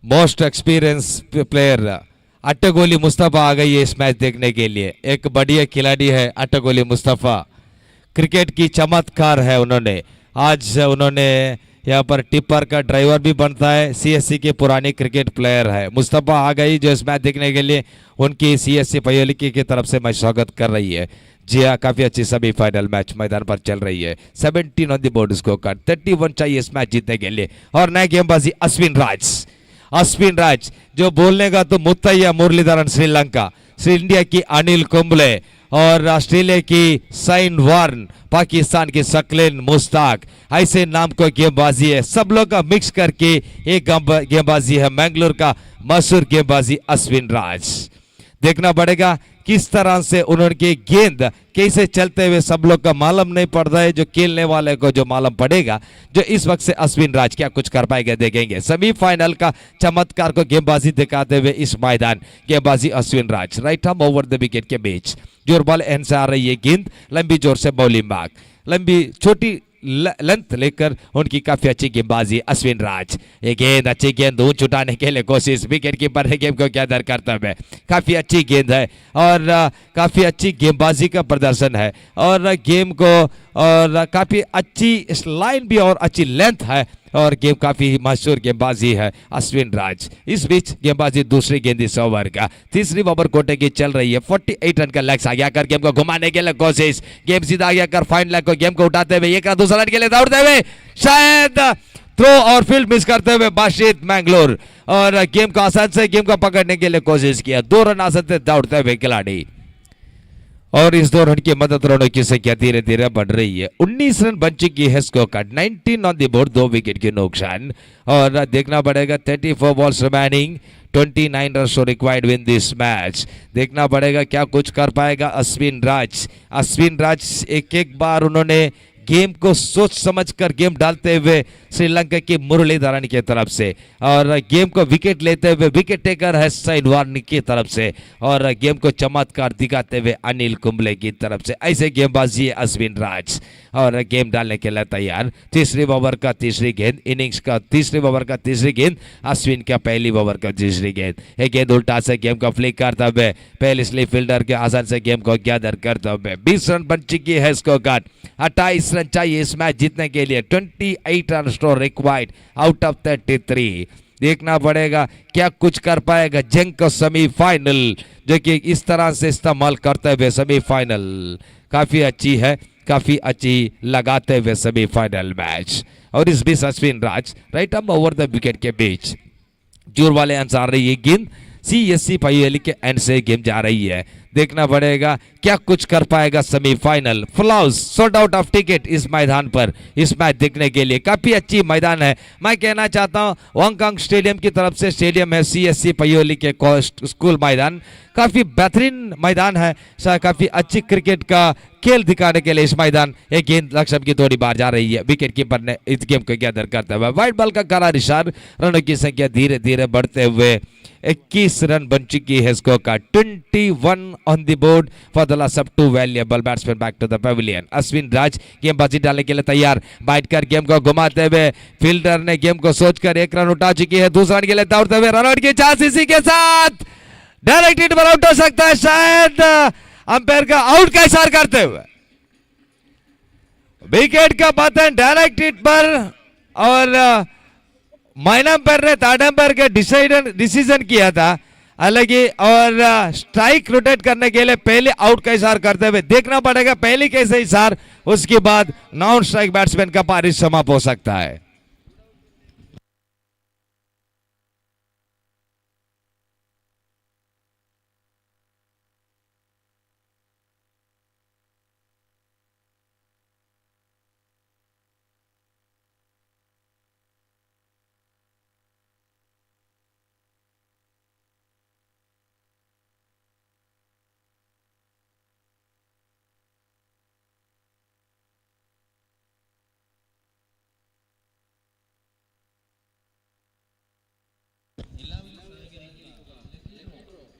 मोस्ट एक्सपीरियंस प्लेयर अट्टगोली मुस्तफ़ा आ गई है इस मैच देखने के लिए। एक बढ़िया खिलाड़ी है अट्टगोली मुस्तफ़ा, क्रिकेट की चमत्कार है उन्होंने। आज उन्होंने यहाँ पर टिप्पर का ड्राइवर भी बनता है। CSC के पुराने क्रिकेट प्लेयर है। मुस्तफ़ा आ गई जो इस मैच देखने के लिए उनकी CSC पयोली की तरफ से मैं स्वागत कर रही है। जी हाँ, काफी अच्छी सेमीफाइनल मैच मैदान पर चल रही है। 17 on the board score card 31 चाहिए इस मैच जीतने के लिए। और नए गेंदबाजी अश्विन राज जो बोलने का तो मुत्तैया मुरलीधरन श्रीलंका, इंडिया की अनिल कुंबले और ऑस्ट्रेलिया की साइन वार्न, पाकिस्तान की सकलेन मुश्ताक, ऐसे नाम को गेंदबाजी है। सब लोग का मिक्स करके एक गेंदबाजी है मैंगलोर का मशहूर गेंदबाजी अश्विन राज। देखना पड़ेगा किस तरह से उन्होंने गेंद कैसे चलते हुए सब लोग का मालूम नहीं पड़ रहा है, जो खेलने वाले को जो मालूम पड़ेगा जो इस वक्त से अश्विन राज क्या कुछ कर पाएगा देखेंगे। सेमीफाइनल का चमत्कार को गेंदबाजी दिखाते हुए इस मैदान गेंदबाजी अश्विन राज right arm over the wicket के बीच जोर बॉल एंड से आ रही है गेंद लंबी जोर से बॉलिंग मार्क लंबी छोटी लेंथ लेकर उनकी काफी अच्छी गेंदबाजी अश्विन राज। ये गेंद अच्छी गेंद ऊंच उठाने के लिए कोशिश विकेट कीपर ने गेम को गैदर करता है। काफी अच्छी गेंद है और काफी अच्छी गेंदबाजी का प्रदर्शन है और गेम को और काफी अच्छी लाइन भी और अच्छी लेंथ है और गेम काफी मशहूर गेंदबाजी है अश्विन राज। इस बीच गेंदबाजी दूसरी गेंद इस ओवर का तीसरी ओवर कोटे की चल रही है। 48 रन का लक्ष्य आगे आकर गेम को घुमाने के लिए कोशिश, गेम सीधा आगे आकर फाइन लेग को गेम को उठाते हुए एक दूसरा रन के लिए दौड़ते हुए शायद थ्रो और फील्ड मिस करते हुए बाशिद मैंगलोर और गेम को आसान से गेम को पकड़ने के लिए कोशिश किया। 2 रन आसान से दौड़ते हुए खिलाड़ी और इस 2 रन की मदद रनों की संख्या धीरे धीरे बढ़ रही है। 19 रन बन चुकी है score card 19 on the board 2 wicket की नुकसान और देखना पड़ेगा 34 balls remaining 29 run required win this match. देखना पड़ेगा क्या कुछ कर पाएगा अश्विन राज एक एक बार उन्होंने गेम को सोच समझकर गेम डालते हुए श्रीलंका की मुरलीधरन की तरफ से और गेम को विकेट लेते हुए विकेट टेकर है साइन वार्न की तरफ से और गेम को चमत्कार दिखाते हुए अनिल कुंबले की तरफ से। ऐसे गेंदबाजी है अश्विन राज और गेम डालने के लिए तैयार। तीसरी ओवर का तीसरी गेंद इनिंग्स का तीसरी ओवर का तीसरी गेंद अश्विन का पहली ओवर का तीसरी गेंद। एक गेंद उल्टा से गेम को फ्लिक करते हुए पहले स्लीप फील्डर के आसान से गेम को गैदर करते हुए 20 रन बन चुकी है स्कोर कार्ड 28 रन चाहिए इस मैच जीतने के लिए। 28 run score required out of 33। देखना पड़ेगा क्या कुछ कर पाएगा जंग का सेमीफाइनल जो कि इस तरह से इस्तेमाल करते हुए सेमीफाइनल काफी अच्छी है, काफी अच्छी लगाते हुए सेमीफाइनल मैच। और इस बीच अश्विन राज right arm over the wicket के बीच जोर वाले अंसार रही है गेंद CSC पईवेली के एंड से गेम जा रही है। देखना पड़ेगा क्या कुछ कर पाएगा सेमीफाइनल। फ्लाउज सोल्ड आउट ऑफ टिकट इस मैदान पर इस मैच देखने के लिए। काफी अच्छी मैदान है। मैं कहना चाहता हूं वांगकांग स्टेडियम की तरफ से स्टेडियम है CSC पईवेली के स्कूल मैदान काफी बेहतरीन मैदान है। काफी अच्छी क्रिकेट का खेल दिखाने के लिए इस मैदान एक गेंद लक्ष्य की थोड़ी बार जा रही है। विकेट कीपर ने इस गेम को गैदर करते हुए वाइट बॉल का करार इशार रनों की संख्या धीरे धीरे बढ़ते हुए 21 रन बन चुकी है स्कोर का 21 on the board for the loss of 2 valuable batsman back to the pavilion. Ashwin Raj गेंदबाजी डालने के लिए तैयार बैठ कर गेम को घुमाते हुए फील्डर ने गेम को सोचकर 1 रन उठा चुकी है। दूसरा रन के लिए दौड़ते हुए रन आउट की चांस इसी के साथ डायरेक्ट हिट पर आउट हो सकता है शायद अंपायर का आउट का इशारा करते हुए विकेट का पतन डायरेक्ट हिट पर और माइन अंपायर ने थर्ड अंपायर के डिसीजन किया था हालांकि और स्ट्राइक रोटेट करने के लिए पहले आउट का इशार करते हुए देखना पड़ेगा पहले कैसे इशार उसके बाद नॉन स्ट्राइक बैट्समैन का पारिश समाप्त हो सकता है।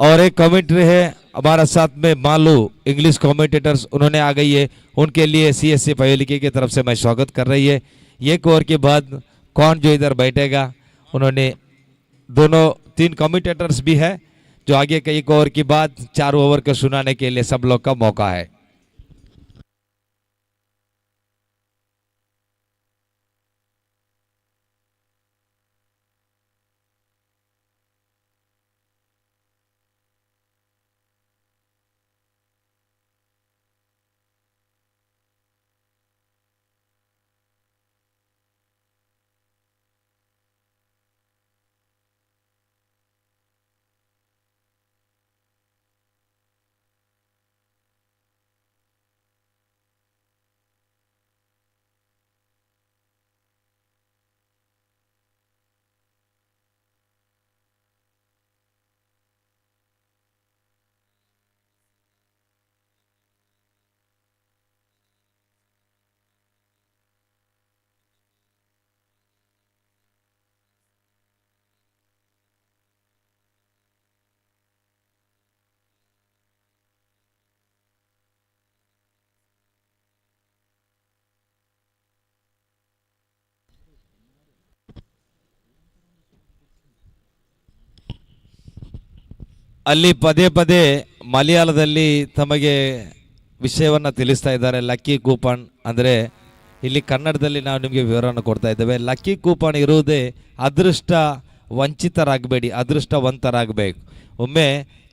और एक कमेंट्री है हमारा साथ में मालू इंग्लिश कमेंटेटर्स उन्होंने आ गई है उनके लिए सीएससी पयोलिकी की तरफ से मैं स्वागत कर रही है। एक ओवर के बाद कौन जो इधर बैठेगा उन्होंने दोनों 3 कमेंटेटर्स भी है जो आगे के एक ओवर के बाद 4 ओवर को सुनाने के लिए सब लोग का मौका है। ಅಲ್ಲಿ ಪದೇ ಪದೇ ಮಲಯಾಳದಲ್ಲಿ ತಮಗೆ ವಿಷಯವನ್ನು ತಿಳಿಸ್ತಾ ಇದ್ದಾರೆ ಲಕ್ಕಿ ಕೂಪನ್ ಅಂದರೆ ಇಲ್ಲಿ ಕನ್ನಡದಲ್ಲಿ ನಾವು ನಿಮಗೆ ವಿವರವನ್ನು ಕೊಡ್ತಾ ಇದ್ದೇವೆ ಲಕ್ಕಿ ಕೂಪನ್ ಇರುವುದೇ ಅದೃಷ್ಟ ವಂಚಿತರಾಗಬೇಡಿ ಅದೃಷ್ಟವಂತರಾಗಬೇಕು ಒಮ್ಮೆ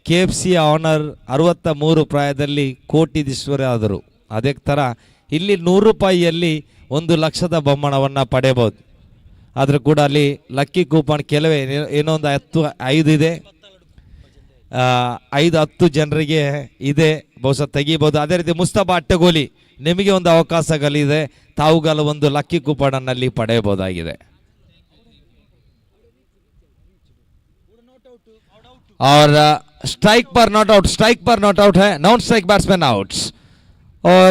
KFC ಆನರ್ 63 ಪ್ರಾಯದಲ್ಲಿ ಕೋಟ್ಯಾಧೀಶ್ವರಾದರು ಅದೇ ಥರ ಇಲ್ಲಿ 100 ರೂಪಾಯಿಯಲ್ಲಿ 1 ಲಕ್ಷದ ಬಹುಮಾನವನ್ನು ಪಡೆಯಬಹುದು ಆದರೂ ಕೂಡ ಅಲ್ಲಿ ಲಕ್ಕಿ ಕೂಪನ್ ಕೆಲವೇ ಏನೋ ಒಂದು 5 ಇದೆ 5-10 ಜನರಿಗೆ ಇದೆ ಬಹುಶಃ ತೆಗಿಬಹುದು ಅದೇ ರೀತಿ ಮುಸ್ತಫಾ ಅಟ್ಟಗೋಲಿ ನಿಮಗೆ ಒಂದು ಅವಕಾಶಗಳಿದೆ ತಾವುಗಳು ಒಂದು ಲಕ್ಕಿ ಕೂಪನ್ ಅನ್ನಲ್ಲಿ ಪಡೆಯಬಹುದಾಗಿದೆ और स्ट्राइक पर नॉट आउट है नॉन स्ट्राइक बैट्समैन आउट्स और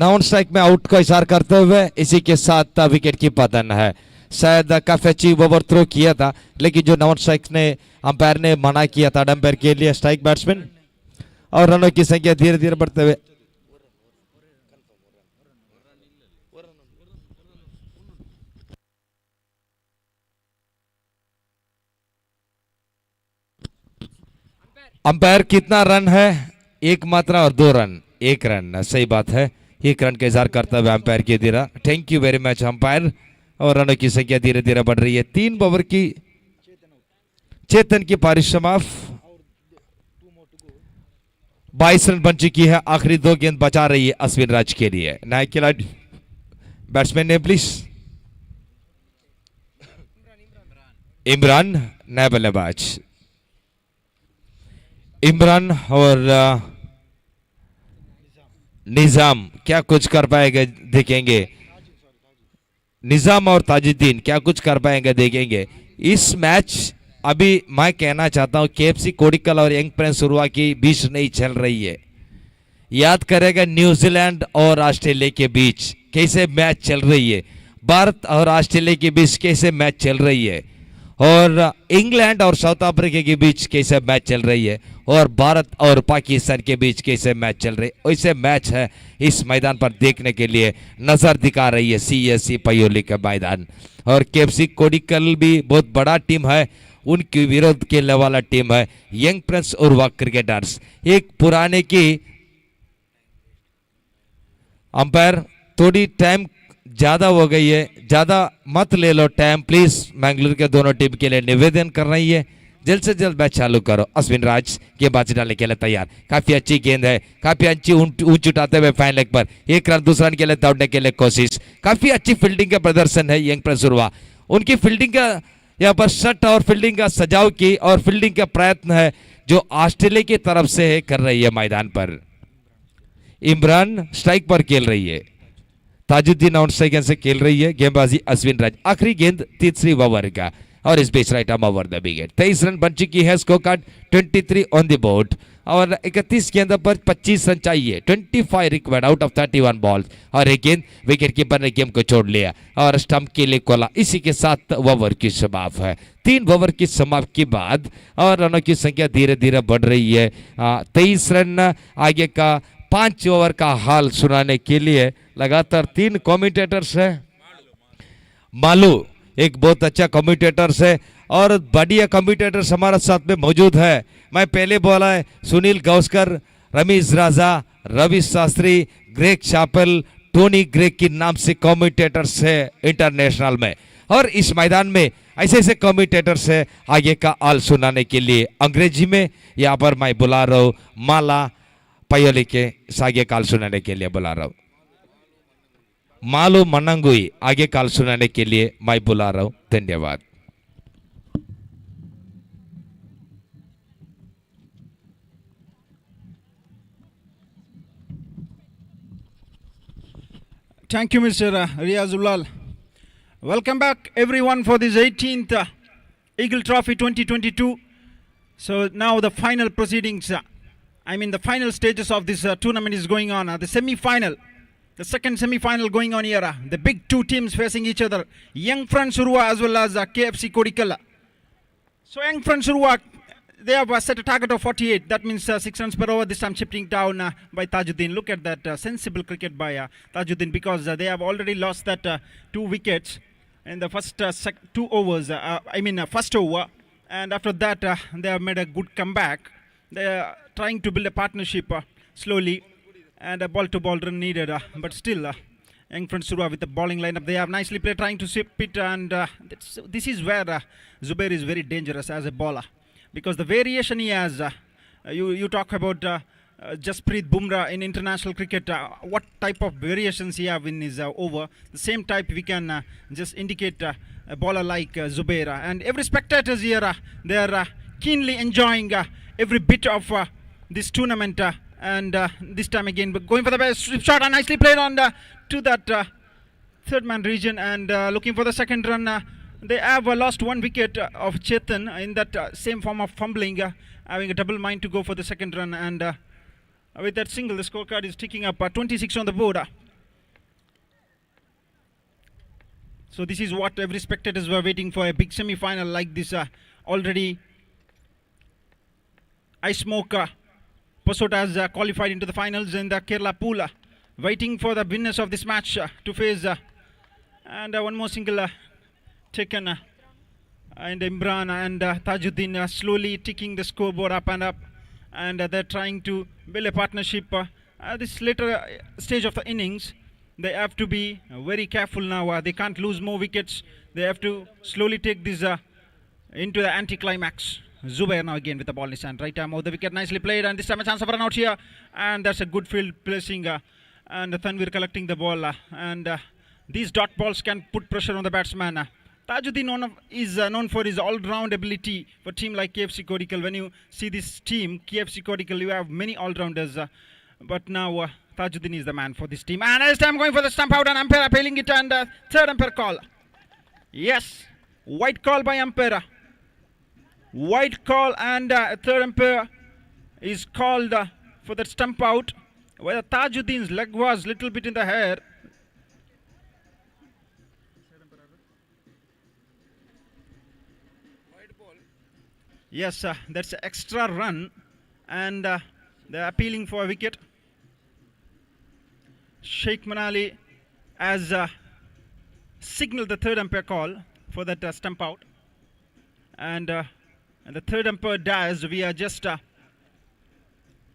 नॉन स्ट्राइक में आउट को इशारा करते हुए इसी के साथ विकेट की पतन है शायद काफी अच्छी ओवर थ्रो किया था लेकिन जो नॉन स्ट्राइक ने अंपायर ने मना किया था अंपायर के लिए स्ट्राइक बैट्समैन और रनों की संख्या धीरे धीरे बढ़ते हुए अंपायर कितना रन है 1 मात्रा और 2 रन 1 रन सही बात है 1 रन का इजहार करता हुए अंपायर की दिया thank you very much umpire और रनों की संख्या धीरे धीरे बढ़ रही है 3 ओवर की चेतन की पारी समाप्त 22 रन बन चुकी है आखिरी 2 गेंद बचा रही है अश्विन राज के लिए नया खिलाड़ी बैट्समैन ने प्लीज इमरान नया बल्लेबाज इमरान और निजाम क्या कुछ कर पाएंगे देखेंगे निजाम और ताजुद्दीन क्या कुछ कर पाएंगे देखेंगे इस मैच अभी मैं कहना चाहता हूं KFC कोडिकल और यंग प्रिंस उर्वा की बीच नहीं चल रही है याद करेगा न्यूजीलैंड और ऑस्ट्रेलिया के बीच कैसे मैच चल रही है भारत और ऑस्ट्रेलिया के बीच कैसे मैच चल रही है और इंग्लैंड और साउथ अफ्रीका के बीच कैसे मैच चल रही है और भारत और पाकिस्तान के बीच कैसे मैच चल रही है वैसे मैच है इस मैदान पर देखने के लिए नजर दिखा रही है CSC पयोली का मैदान और KFC कोडिकल भी बहुत बड़ा टीम है उनके विरोध खेलने वाला टीम है यंग प्रिंस और वाक क्रिकेटर्स एक पुराने की अंपायर थोड़ी टाइम ज़्यादा हो गई है, ज़्यादा मत ले लो टाइम प्लीज़। मैंगलोर के दोनों टीम के लिए निवेदन कर रही है, जल्द से जल्द मैच चालू करो। अश्विन राज गेंदबाजी डालने के लिए तैयार, काफ़ी अच्छी गेंद है, काफ़ी अच्छी ऊंच उठाते हुए फाइन लेग पर एक रन दूसरा रन के लिए दौड़ने के लिए कोशिश। काफ़ी अच्छी फील्डिंग का प्रदर्शन है यंग प्रसुरवा। उनकी फील्डिंग का यहाँ पर शट और फील्डिंग का सजाव की और फील्डिंग का प्रयत्न है जो ऑस्ट्रेलिया की तरफ से है कर रही है मैदान पर। इमरान स्ट्राइक पर खेल रही है, ताजुद्दीन आउट स्ट्राइक से खेल रही है गेंदबाजी अश्विन राज। आखिरी गेंद तीसरी ओवर का और इस बीच right arm over the wicket. 23 run बन चुकी है, score card 23 on the board और 31 गेंद पर 25 रन चाहिए। 25 रिक्वायर्ड आउट ऑफ 31 बॉल और एक गेंद विकेट कीपर ने गेम को छोड़ लिया और स्टंप के लिए खोला। इसी के साथ ओवर की समाप्त है। 3 ओवर की समाप्ति के बाद और रनों की संख्या धीरे धीरे बढ़ रही है। 23 रन आगे का 5 ओवर का हाल सुनाने के लिए लगातार 3 कमेंटेटर्स है। मालू एक बहुत अच्छा कम्यूटेटर्स है और बढ़िया कम्यूटेटर्स हमारे साथ में मौजूद है। मैं पहले बोला है Sunil Gavaskar, Ramesh Raja, Ravi Shastri, Greg Chappell, Tony Greg के नाम से कम्यूटेटर्स है इंटरनेशनल में। और इस मैदान में ऐसे ऐसे कम्यूटेटर्स है आगे का हाल सुनाने के लिए। अंग्रेजी में यहाँ पर मैं बुला रहा हूँ माला पयोली के आगे काल सुनाने के लिए बुला रहा हूँ। मालू मन्नंगुई आगे काल सुनाने के लिए मैं बुला रहा हूं। धन्यवाद।
Thank you, Mr. Riazulal. Welcome back, everyone, for this 18th Eagle Trophy 2022. So now the final proceedings, the final stages of this tournament is going on. The semi-final. The second semi-final going on here. The big two teams facing each other. Young Front Surua as well as KFC Kodikalla. So Young Front Surua, they have set a target of 48. That means 6 runs per over. This time shifting down by Tajuddin. Look at that sensible cricket by Tajuddin, because they have already lost that 2 wickets in the first 2 overs. First over. And after that, they have made a good comeback. They are trying to build a partnership slowly. And a ball-to-ball run needed, but still, Young Front Surua with the bowling lineup, they have nicely played, trying to sweep it, and this is where Zubair is very dangerous as a bowler, because the variation he has. You talk about Jasprit Bumrah in international cricket. What type of variations he have in his over? The same type we can just indicate a bowler like Zubair, and every spectators here they are keenly enjoying every bit of this tournament. And this time again, but going for the best shot and nicely played on to that third man region, and looking for the second run. They have lost 1 wicket of Chetan in that same form of fumbling, having a double mind to go for the second run, and with that single the scorecard is ticking up 26 on the board. So this is what every spectators were waiting for, a big semi-final like this. Already Ice Smoke Posot has qualified into the finals in the Kerla pool, waiting for the winners of this match to face. And one more single taken, and Imran and Tajuddin slowly ticking the scoreboard up and up, and they're trying to build a partnership. This later stage of the innings, they have to be very careful now. They can't lose more wickets. They have to slowly take this into the anti-climax. Zubair now again with the ball in his hand. Right arm over the wicket, nicely played, and this time a chance of a run out here, and that's a good field placing, and Tanvir collecting the ball, and these dot balls can put pressure on the batsman. Tajuddin is known for his all-round ability for a team like KFC Kodikal. When you see this team, KFC Kodikal, you have many all-rounders, but now Tajuddin is the man for this team, and this time going for the stump out, and umpire appealing it, and third umpire call. Yes, white call by umpire. White call, and third umpire is called for that stump out, where Tajuddin's leg was little bit in the air. Yes, that's an extra run, and they're appealing for a wicket. Sheikh Manali has signaled the third umpire call for that stump out, and the third umpire does. We are just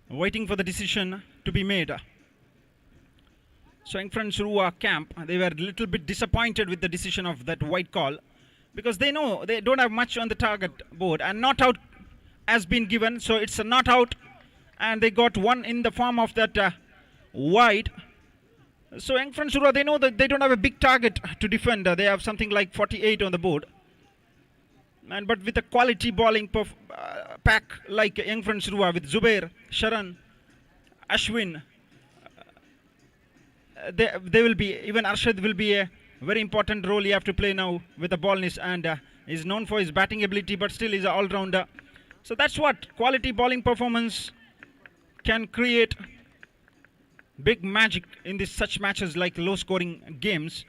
waiting for the decision to be made. So in front Surua camp, they were a little bit disappointed with the decision of that white call, because they know they don't have much on the target board, and not out has been given, so it's a not out, and they got one in the form of that white. So Young Friends Surua, they know that they don't have a big target to defend. They have something like 48 on the board, and but with a quality bowling pack like Young Friends Surua with Zubair, Sharan, Ashwin, they will be, even Arshad will be a very important role he have to play now with the ballness, and is known for his batting ability, but still is an all-rounder. So that's what quality bowling performance can create big magic in this such matches like low-scoring games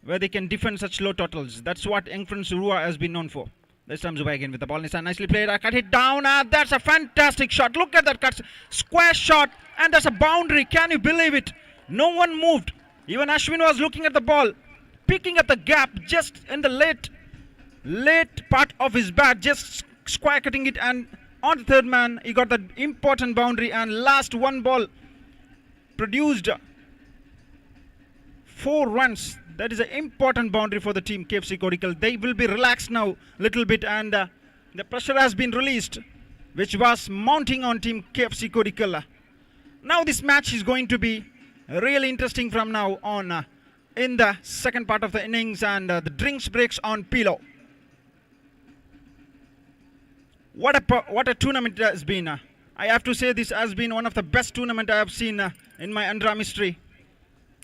where they can defend such low totals. That's what Young Friends Surua has been known for. This time Zubai again with the ballness, and nicely played. Cut it down. That's a fantastic shot. Look at that cut, square shot, and that's a boundary. Can you believe it? No one moved. Even Ashwin was looking at the ball, picking at the gap just in the late part of his bat, just square cutting it, and on the third man he got that important boundary, and last one ball produced 4 runs. That is an important boundary for the team KFC Kodikal. They will be relaxed now a little bit, and the pressure has been released which was mounting on team KFC Kodikal. Now this match is going to be really interesting from now on in the second part of the innings, and the drinks breaks on Pilo. What a tournament it has been. I have to say this has been one of the best tournament I have seen in my Underarm history.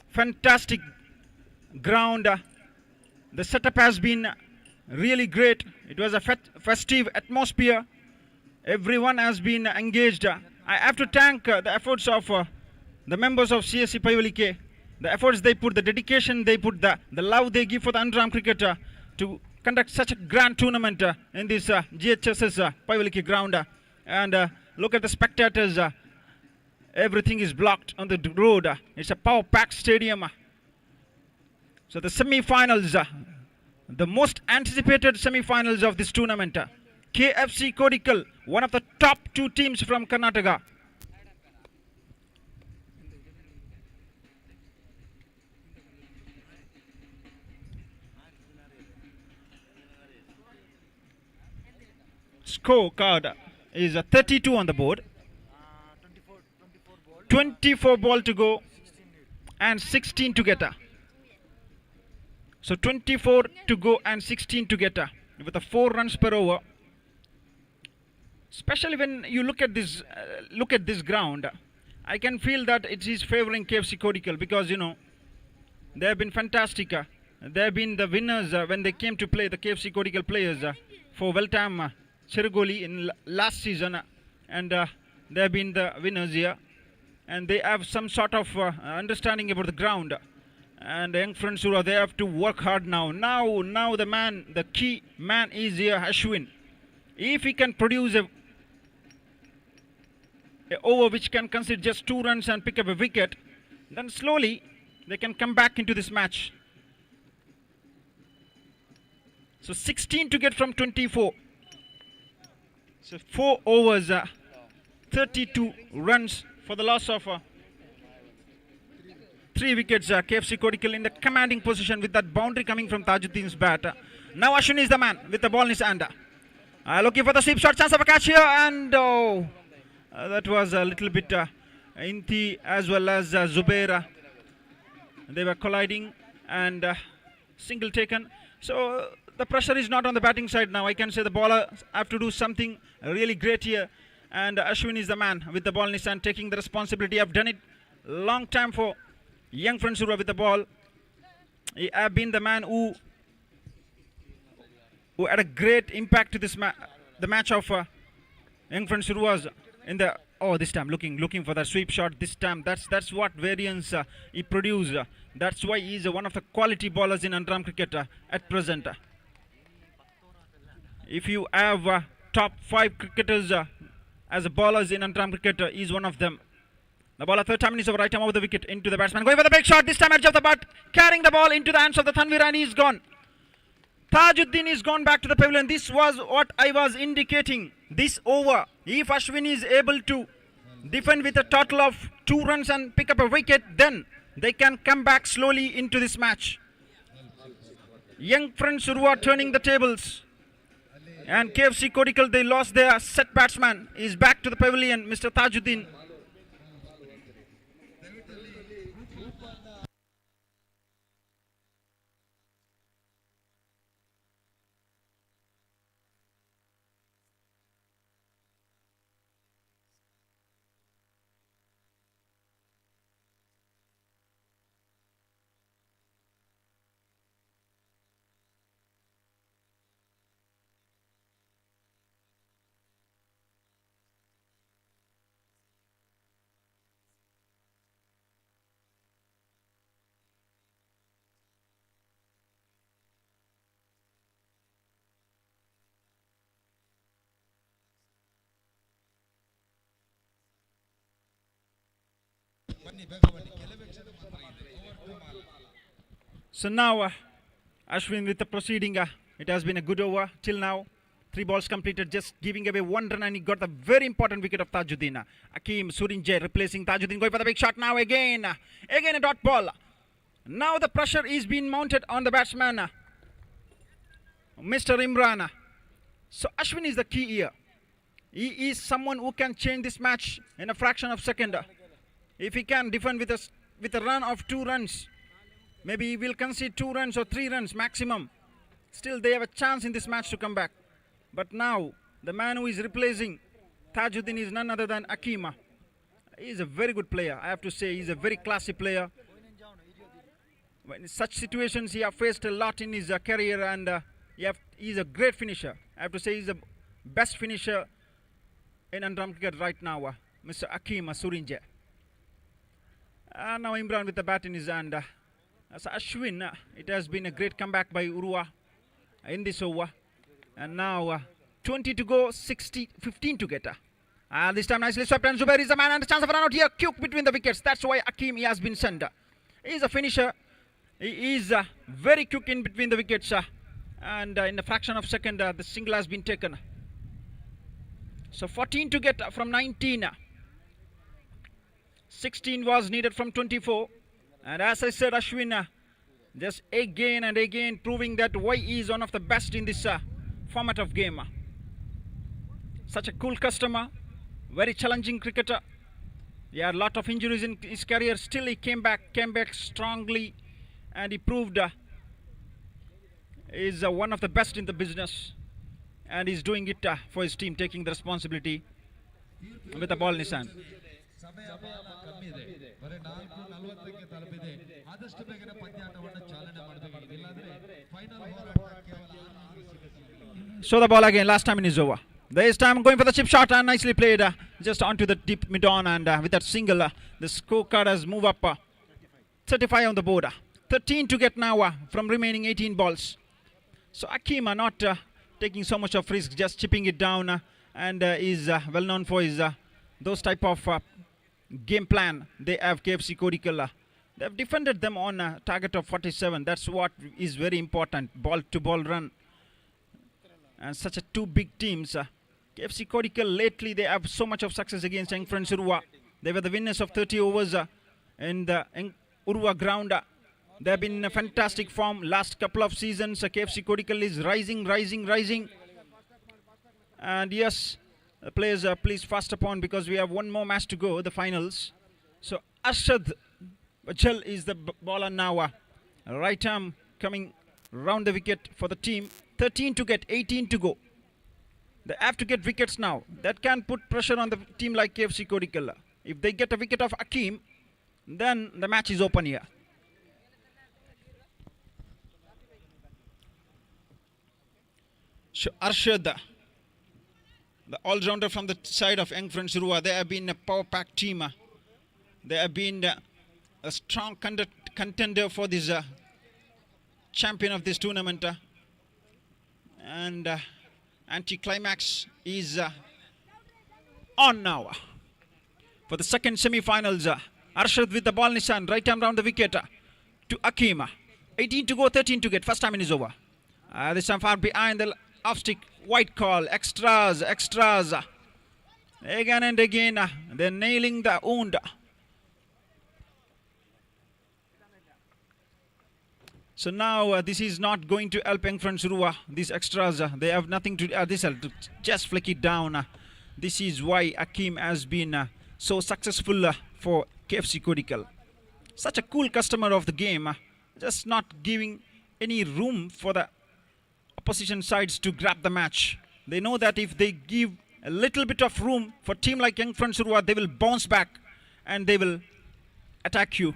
Fantastic ground. The setup has been really great. It was a festive atmosphere. Everyone has been engaged. I have to thank the efforts of the members of CSC Paivalike. The efforts they put, the dedication they put, the love they give for the Underarm cricket to conduct such a grand tournament in this GHSS Paivalike ground. And look at the spectators. Everything is blocked on the road. It's a power-packed stadium. So the semi-finals, the most anticipated semi-finals of this tournament. KFC Kodikal, one of the top 2 teams from Karnataka. Scorecard is a 32 on the board. 24 ball to go and 16 to get. So 24 to go and 16 to get with a 4 runs per over. Especially when you look at this ground, I can feel that it is favoring KFC Kodikal, because you know they have been fantastic. They have been the winners when they came to play, the KFC Kodikal players for Weltam Cherugoli in last season, and they have been the winners here, and they have some sort of understanding about the ground. And Young Friends Surua, they have to work hard now. Now the key man is here, Ashwin. If he can produce a over which can consider just 2 runs and pick up a wicket, then slowly they can come back into this match. So 16 to get from 24. So 4 overs, 32 runs for the loss of 3 wickets. KFC Kodikal in the commanding position with that boundary coming from Tajuddin's bat. Now Ashwin is the man with the ball in his hand. Looking for the sweep shot, chance of a catch here, and that was a little bit Inti as well as Zubair. They were colliding, and single taken. So the pressure is not on the batting side now. I can say the bowler have to do something really great here, and Ashwin is the man with the ball in his hand, taking the responsibility. I've done it long time for Young Friends Surua with the ball. He have been the man who had a great impact to this the match of Young Friends Surua's in the this time looking for that sweep shot. This time that's what variance he produced. That's why he is one of the quality bowlers in Underarm cricket at present. If you have top 5 cricketers as bowlers in Underarm cricket, he is one of them. The ball, third time is over, right arm over the wicket into the batsman, going for the big shot. This time edge of the bat, carrying the ball into the hands of the Tanvir, and he is gone. Tajuddin is gone back to the pavilion. This was what I was indicating. This over, if Ashwin is able to defend with a total of 2 runs and pick up a wicket, then they can come back slowly into this match. Young friends Urua turning the tables. And KFC Kodikal, they lost their set batsman. He's back to the pavilion, Mr. Tajuddin. So now, Ashwin with the proceeding, it has been a good over till now. 3 balls completed, just giving away 1 run, and he got the very important wicket of Tajuddin. Akeem Surinjay replacing Tajuddin, going for the big shot now again. Again a dot ball. Now the pressure is being mounted on the batsman, Mr. Imran. So Ashwin is the key here. He is someone who can change this match in a fraction of a second. If he can defend with a run of 2 runs, maybe he will concede 2 runs or 3 runs maximum. Still, they have a chance in this match to come back. But now, the man who is replacing Tajuddin is none other than Akima. He is a very good player, I have to say. He is a very classy player. In such situations, he has faced a lot in his career, and he is a great finisher. I have to say, he is the best finisher in Underarm cricket right now, Mr. Akima Surinjay. Now Imran with the bat in his hand. As Ashwin, it has been a great comeback by Urua in this over. And now 20 to go, 15 to get. This time nicely swept, and Zubair is the man, and a chance of a run out here. Quick between the wickets. That's why Akeem he has been sent. He is a finisher. He is very quick in between the wickets. And in a fraction of a second, the single has been taken. So 14 to get from 19. 16 was needed from 24. And as I said, Ashwin just again and again proving that why he is one of the best in this format of game. Such a cool customer, very challenging cricketer. He had a lot of injuries in his career. Still he came back strongly, and he proved he is one of the best in the business. And he's doing it for his team, taking the responsibility with the ball in his hand. So the ball again, last time in his over. This time going for the chip shot, and nicely played just onto the deep mid-on, and with that single, the scorecard has moved up 35 on the board. 13 to get now from remaining 18 balls. So Akeem not taking so much of risk, just chipping it down, and is well known for his those type of game plan. They have KFC Kodikal. They have defended them on a target of 47. That's what is very important. Ball to ball run. And such a 2 big teams. KFC Kodikal lately they have so much of success against Young Friends Urua. They were the winners of 30 overs in the Urua ground. They have been in a fantastic form last couple of seasons. KFC Kodikal is rising. And yes, the players please fast upon, because we have one more match to go, the finals. So Arshad Bachal is the bowler now. Right arm coming round the wicket for the team. 13 to get, 18 to go. They have to get wickets now. That can put pressure on the team like KFC Kodikal. If they get a wicket of Akeem, then the match is open here. So Arshad, the all-rounder from the side of Young Friends Urua, they have been a power-packed team. They have been a strong contender for this champion of this tournament. And anti-climax is on now. For the second semi-finals, Arshad with the ball in his hand, right arm round the wicket to Akeem. 18 to go, 13 to get, first time in his over. This time far behind the off-stick, white call, extras. Again and again, they're nailing the wound. So now this is not going to help young friends Surua. These extras, they have nothing to this just flick it down. This is why Akim has been so successful for KFC Kodikal. Such a cool customer of the game, just not giving any room for the opposition sides to grab the match. They know that if they give a little bit of room for team like young friends Surua, they will bounce back and they will attack you.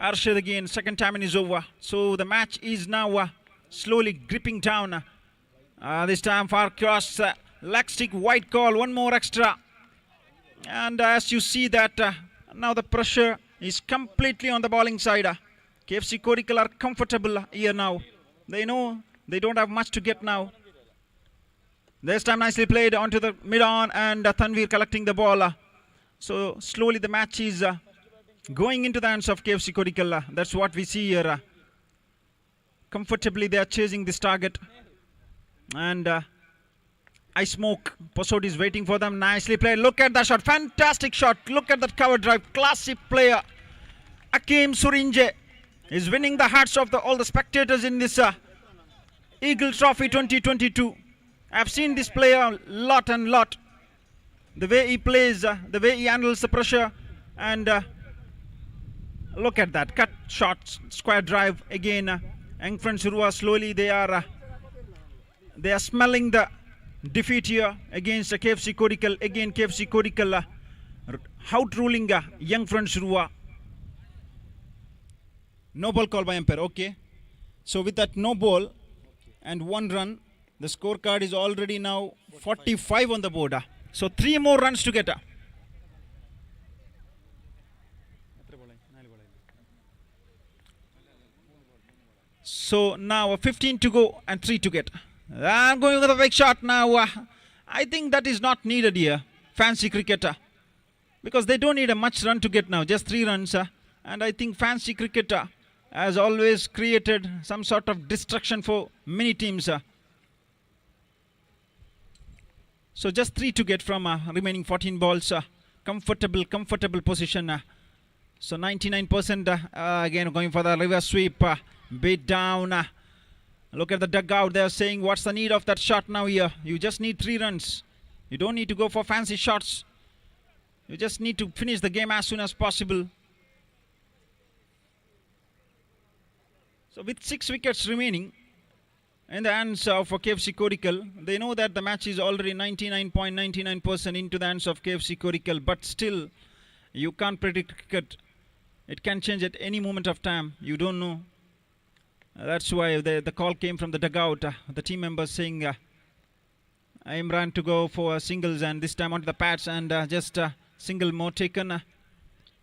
Arshad again, second time in is over. So the match is now slowly gripping down. This time far cross, leg stick, white call, one more extra. And as you see that now the pressure is completely on the bowling side. KFC Kodikal are comfortable here now. They know they don't have much to get now. This time nicely played onto the mid-on and Tanvir collecting the ball. So slowly the match is going into the hands of KFC Kodikal. That's what we see here. Comfortably they are chasing this target. And I smoke. Posod is waiting for them. Nicely played. Look at that shot. Fantastic shot. Look at that cover drive. Classic player. Akim Surinje is winning the hearts of all the spectators in this Eagle Trophy 2022. I've seen this player a lot and lot. The way he plays, the way he handles the pressure, and look at that cut shot, square drive again. Young friends Surua slowly they are smelling the defeat here against KFC Kodikal. Again KFC Kodikal out ruling young friends Surua. No ball call by umpire. Okay, so with that no ball and 1 run, the scorecard is already now 45 on the board. So 3 more runs to get. So now 15 to go and 3 to get. I'm going with a big shot now. I think that is not needed here. Fancy cricketer. Because they don't need a much run to get now. Just 3 runs. And I think fancy cricketer has always created some sort of destruction for many teams. So just 3 to get from remaining 14 balls. Comfortable position. So 99% again going for the reverse sweep. Beat down. Look at the dugout. They are saying what's the need of that shot now here. You just need 3 runs. You don't need to go for fancy shots. You just need to finish the game as soon as possible. So with 6 wickets remaining in the hands of KFC Kodikal, they know that the match is already 99.99% into the hands of KFC Kodikal. But still, you can't predict cricket. It can change at any moment of time. You don't know. That's why the call came from the dugout. The team members saying Imran to go for singles and this time onto the pads and just single more taken.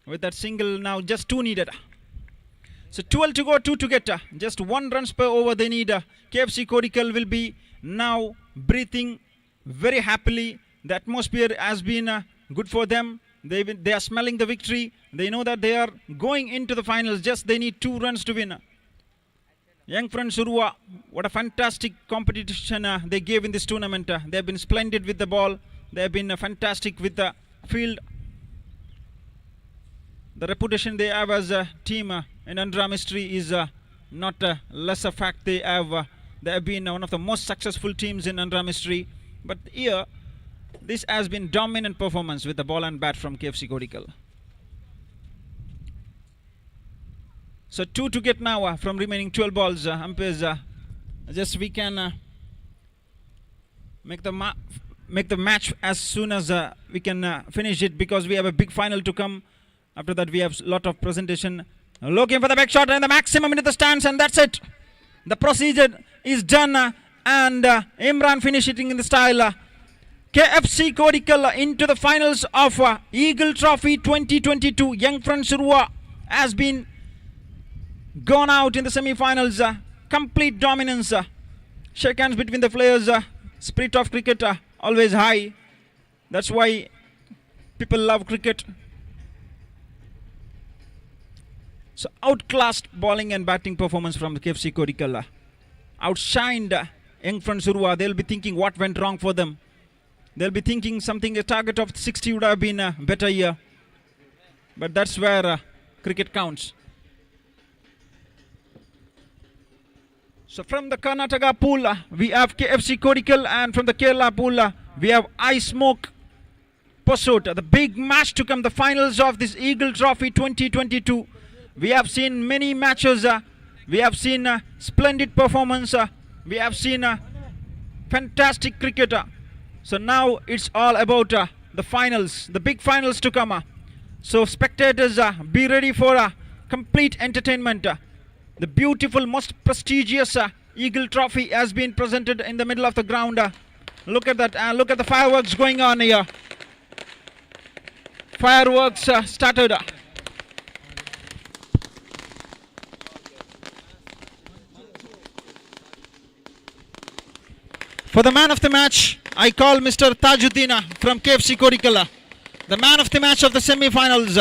With that single now just 2 needed. So 12 to go, 2 to get. Just 1 runs per over they need. KFC Kodikal will be now breathing very happily. The atmosphere has been good for them. They are smelling the victory. They know that they are going into the finals. Just they need 2 runs to win. Young friends Surua, what a fantastic competition they gave in this tournament. They have been splendid with the ball. They have been fantastic with the field. The reputation they have as a team in Underarm history is not a lesser fact. They have been one of the most successful teams in Underarm history. But here, this has been dominant performance with the ball and bat from KFC Kodikal. So 2 to get now from remaining 12 balls. Umpires, just we can make the match as soon as we can finish it, because we have a big final to come. After that we have a lot of presentation. Looking for the back shot and the maximum into the stands, and that's it. The procedure is done and Imran finishing in the style. KFC Kodikal into the finals of Eagle Trophy 2022. Young friends Surua has been gone out in the semi-finals. Complete dominance. Shake hands between the players. Spirit of cricket always high. That's why people love cricket. So outclassed bowling and batting performance from the KFC Kodikal. Outshined young friends Surua. They'll be thinking what went wrong for them. They'll be thinking something, a target of 60 would have been better here. But that's where cricket counts. So from the Karnataka pool, we have KFC Kodikal, and from the Kerla pool, we have I Smoke Pursuit. The big match to come, the finals of this Eagle Trophy 2022. We have seen many matches. We have seen splendid performance. We have seen fantastic cricket. So now it's all about the finals, the big finals to come. So spectators, be ready for complete entertainment. The beautiful, most prestigious Eagle Trophy has been presented in the middle of the ground. Look at that. Look at the fireworks going on here. Fireworks started. For the man of the match, I call Mr. Tajuddin from KFC Kodikala, the man of the match of the semi-finals.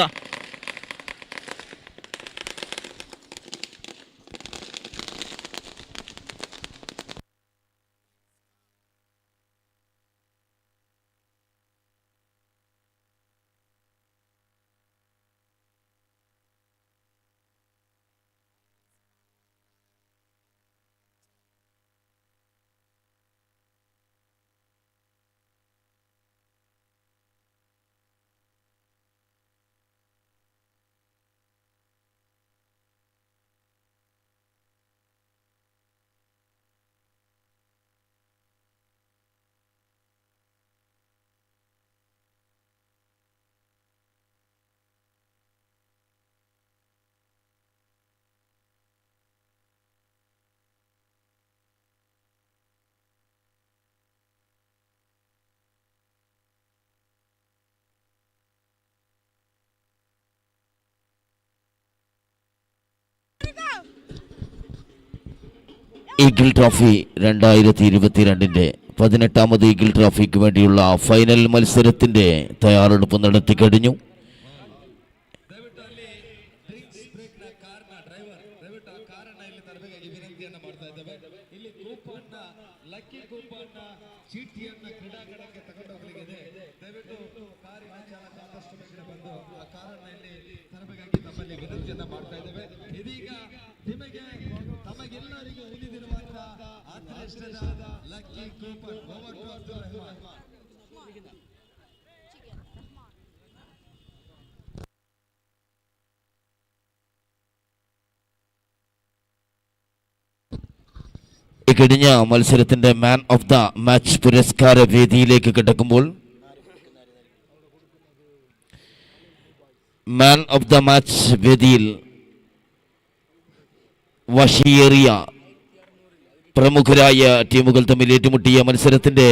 Eagle trophy 2022-ന്റെ 18ാമത് eagle ട്രോഫിക്ക് വേണ്ടിയുള്ള final മത്സരത്തിന്റെ തയ്യാറെടുപ്പ് നടത്തിക്കഴിഞ്ഞു. കഴിഞ്ഞ മത്സരത്തിന്റെ മാൻ of the match പുരസ്കാര വേദിയിലേക്ക് കിടക്കുമ്പോൾ മാൻ ഓഫ് ദ മാച്ച് വേദിയിൽ വശിയേറിയ പ്രമുഖരായ ടീമുകൾ തമ്മിൽ ഏറ്റുമുട്ടിയ മത്സരത്തിന്റെ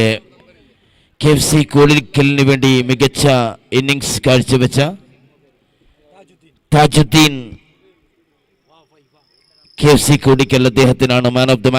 KFC കോളിക്കലിന് വേണ്ടി മികച്ച ഇന്നിംഗ്സ് കാഴ്ചവെച്ച താജുദ്ദീൻ KFC കോളിക്കൽ അദ്ദേഹത്തിനാണ് മാൻ ഓഫ് ദ മാച്ച്.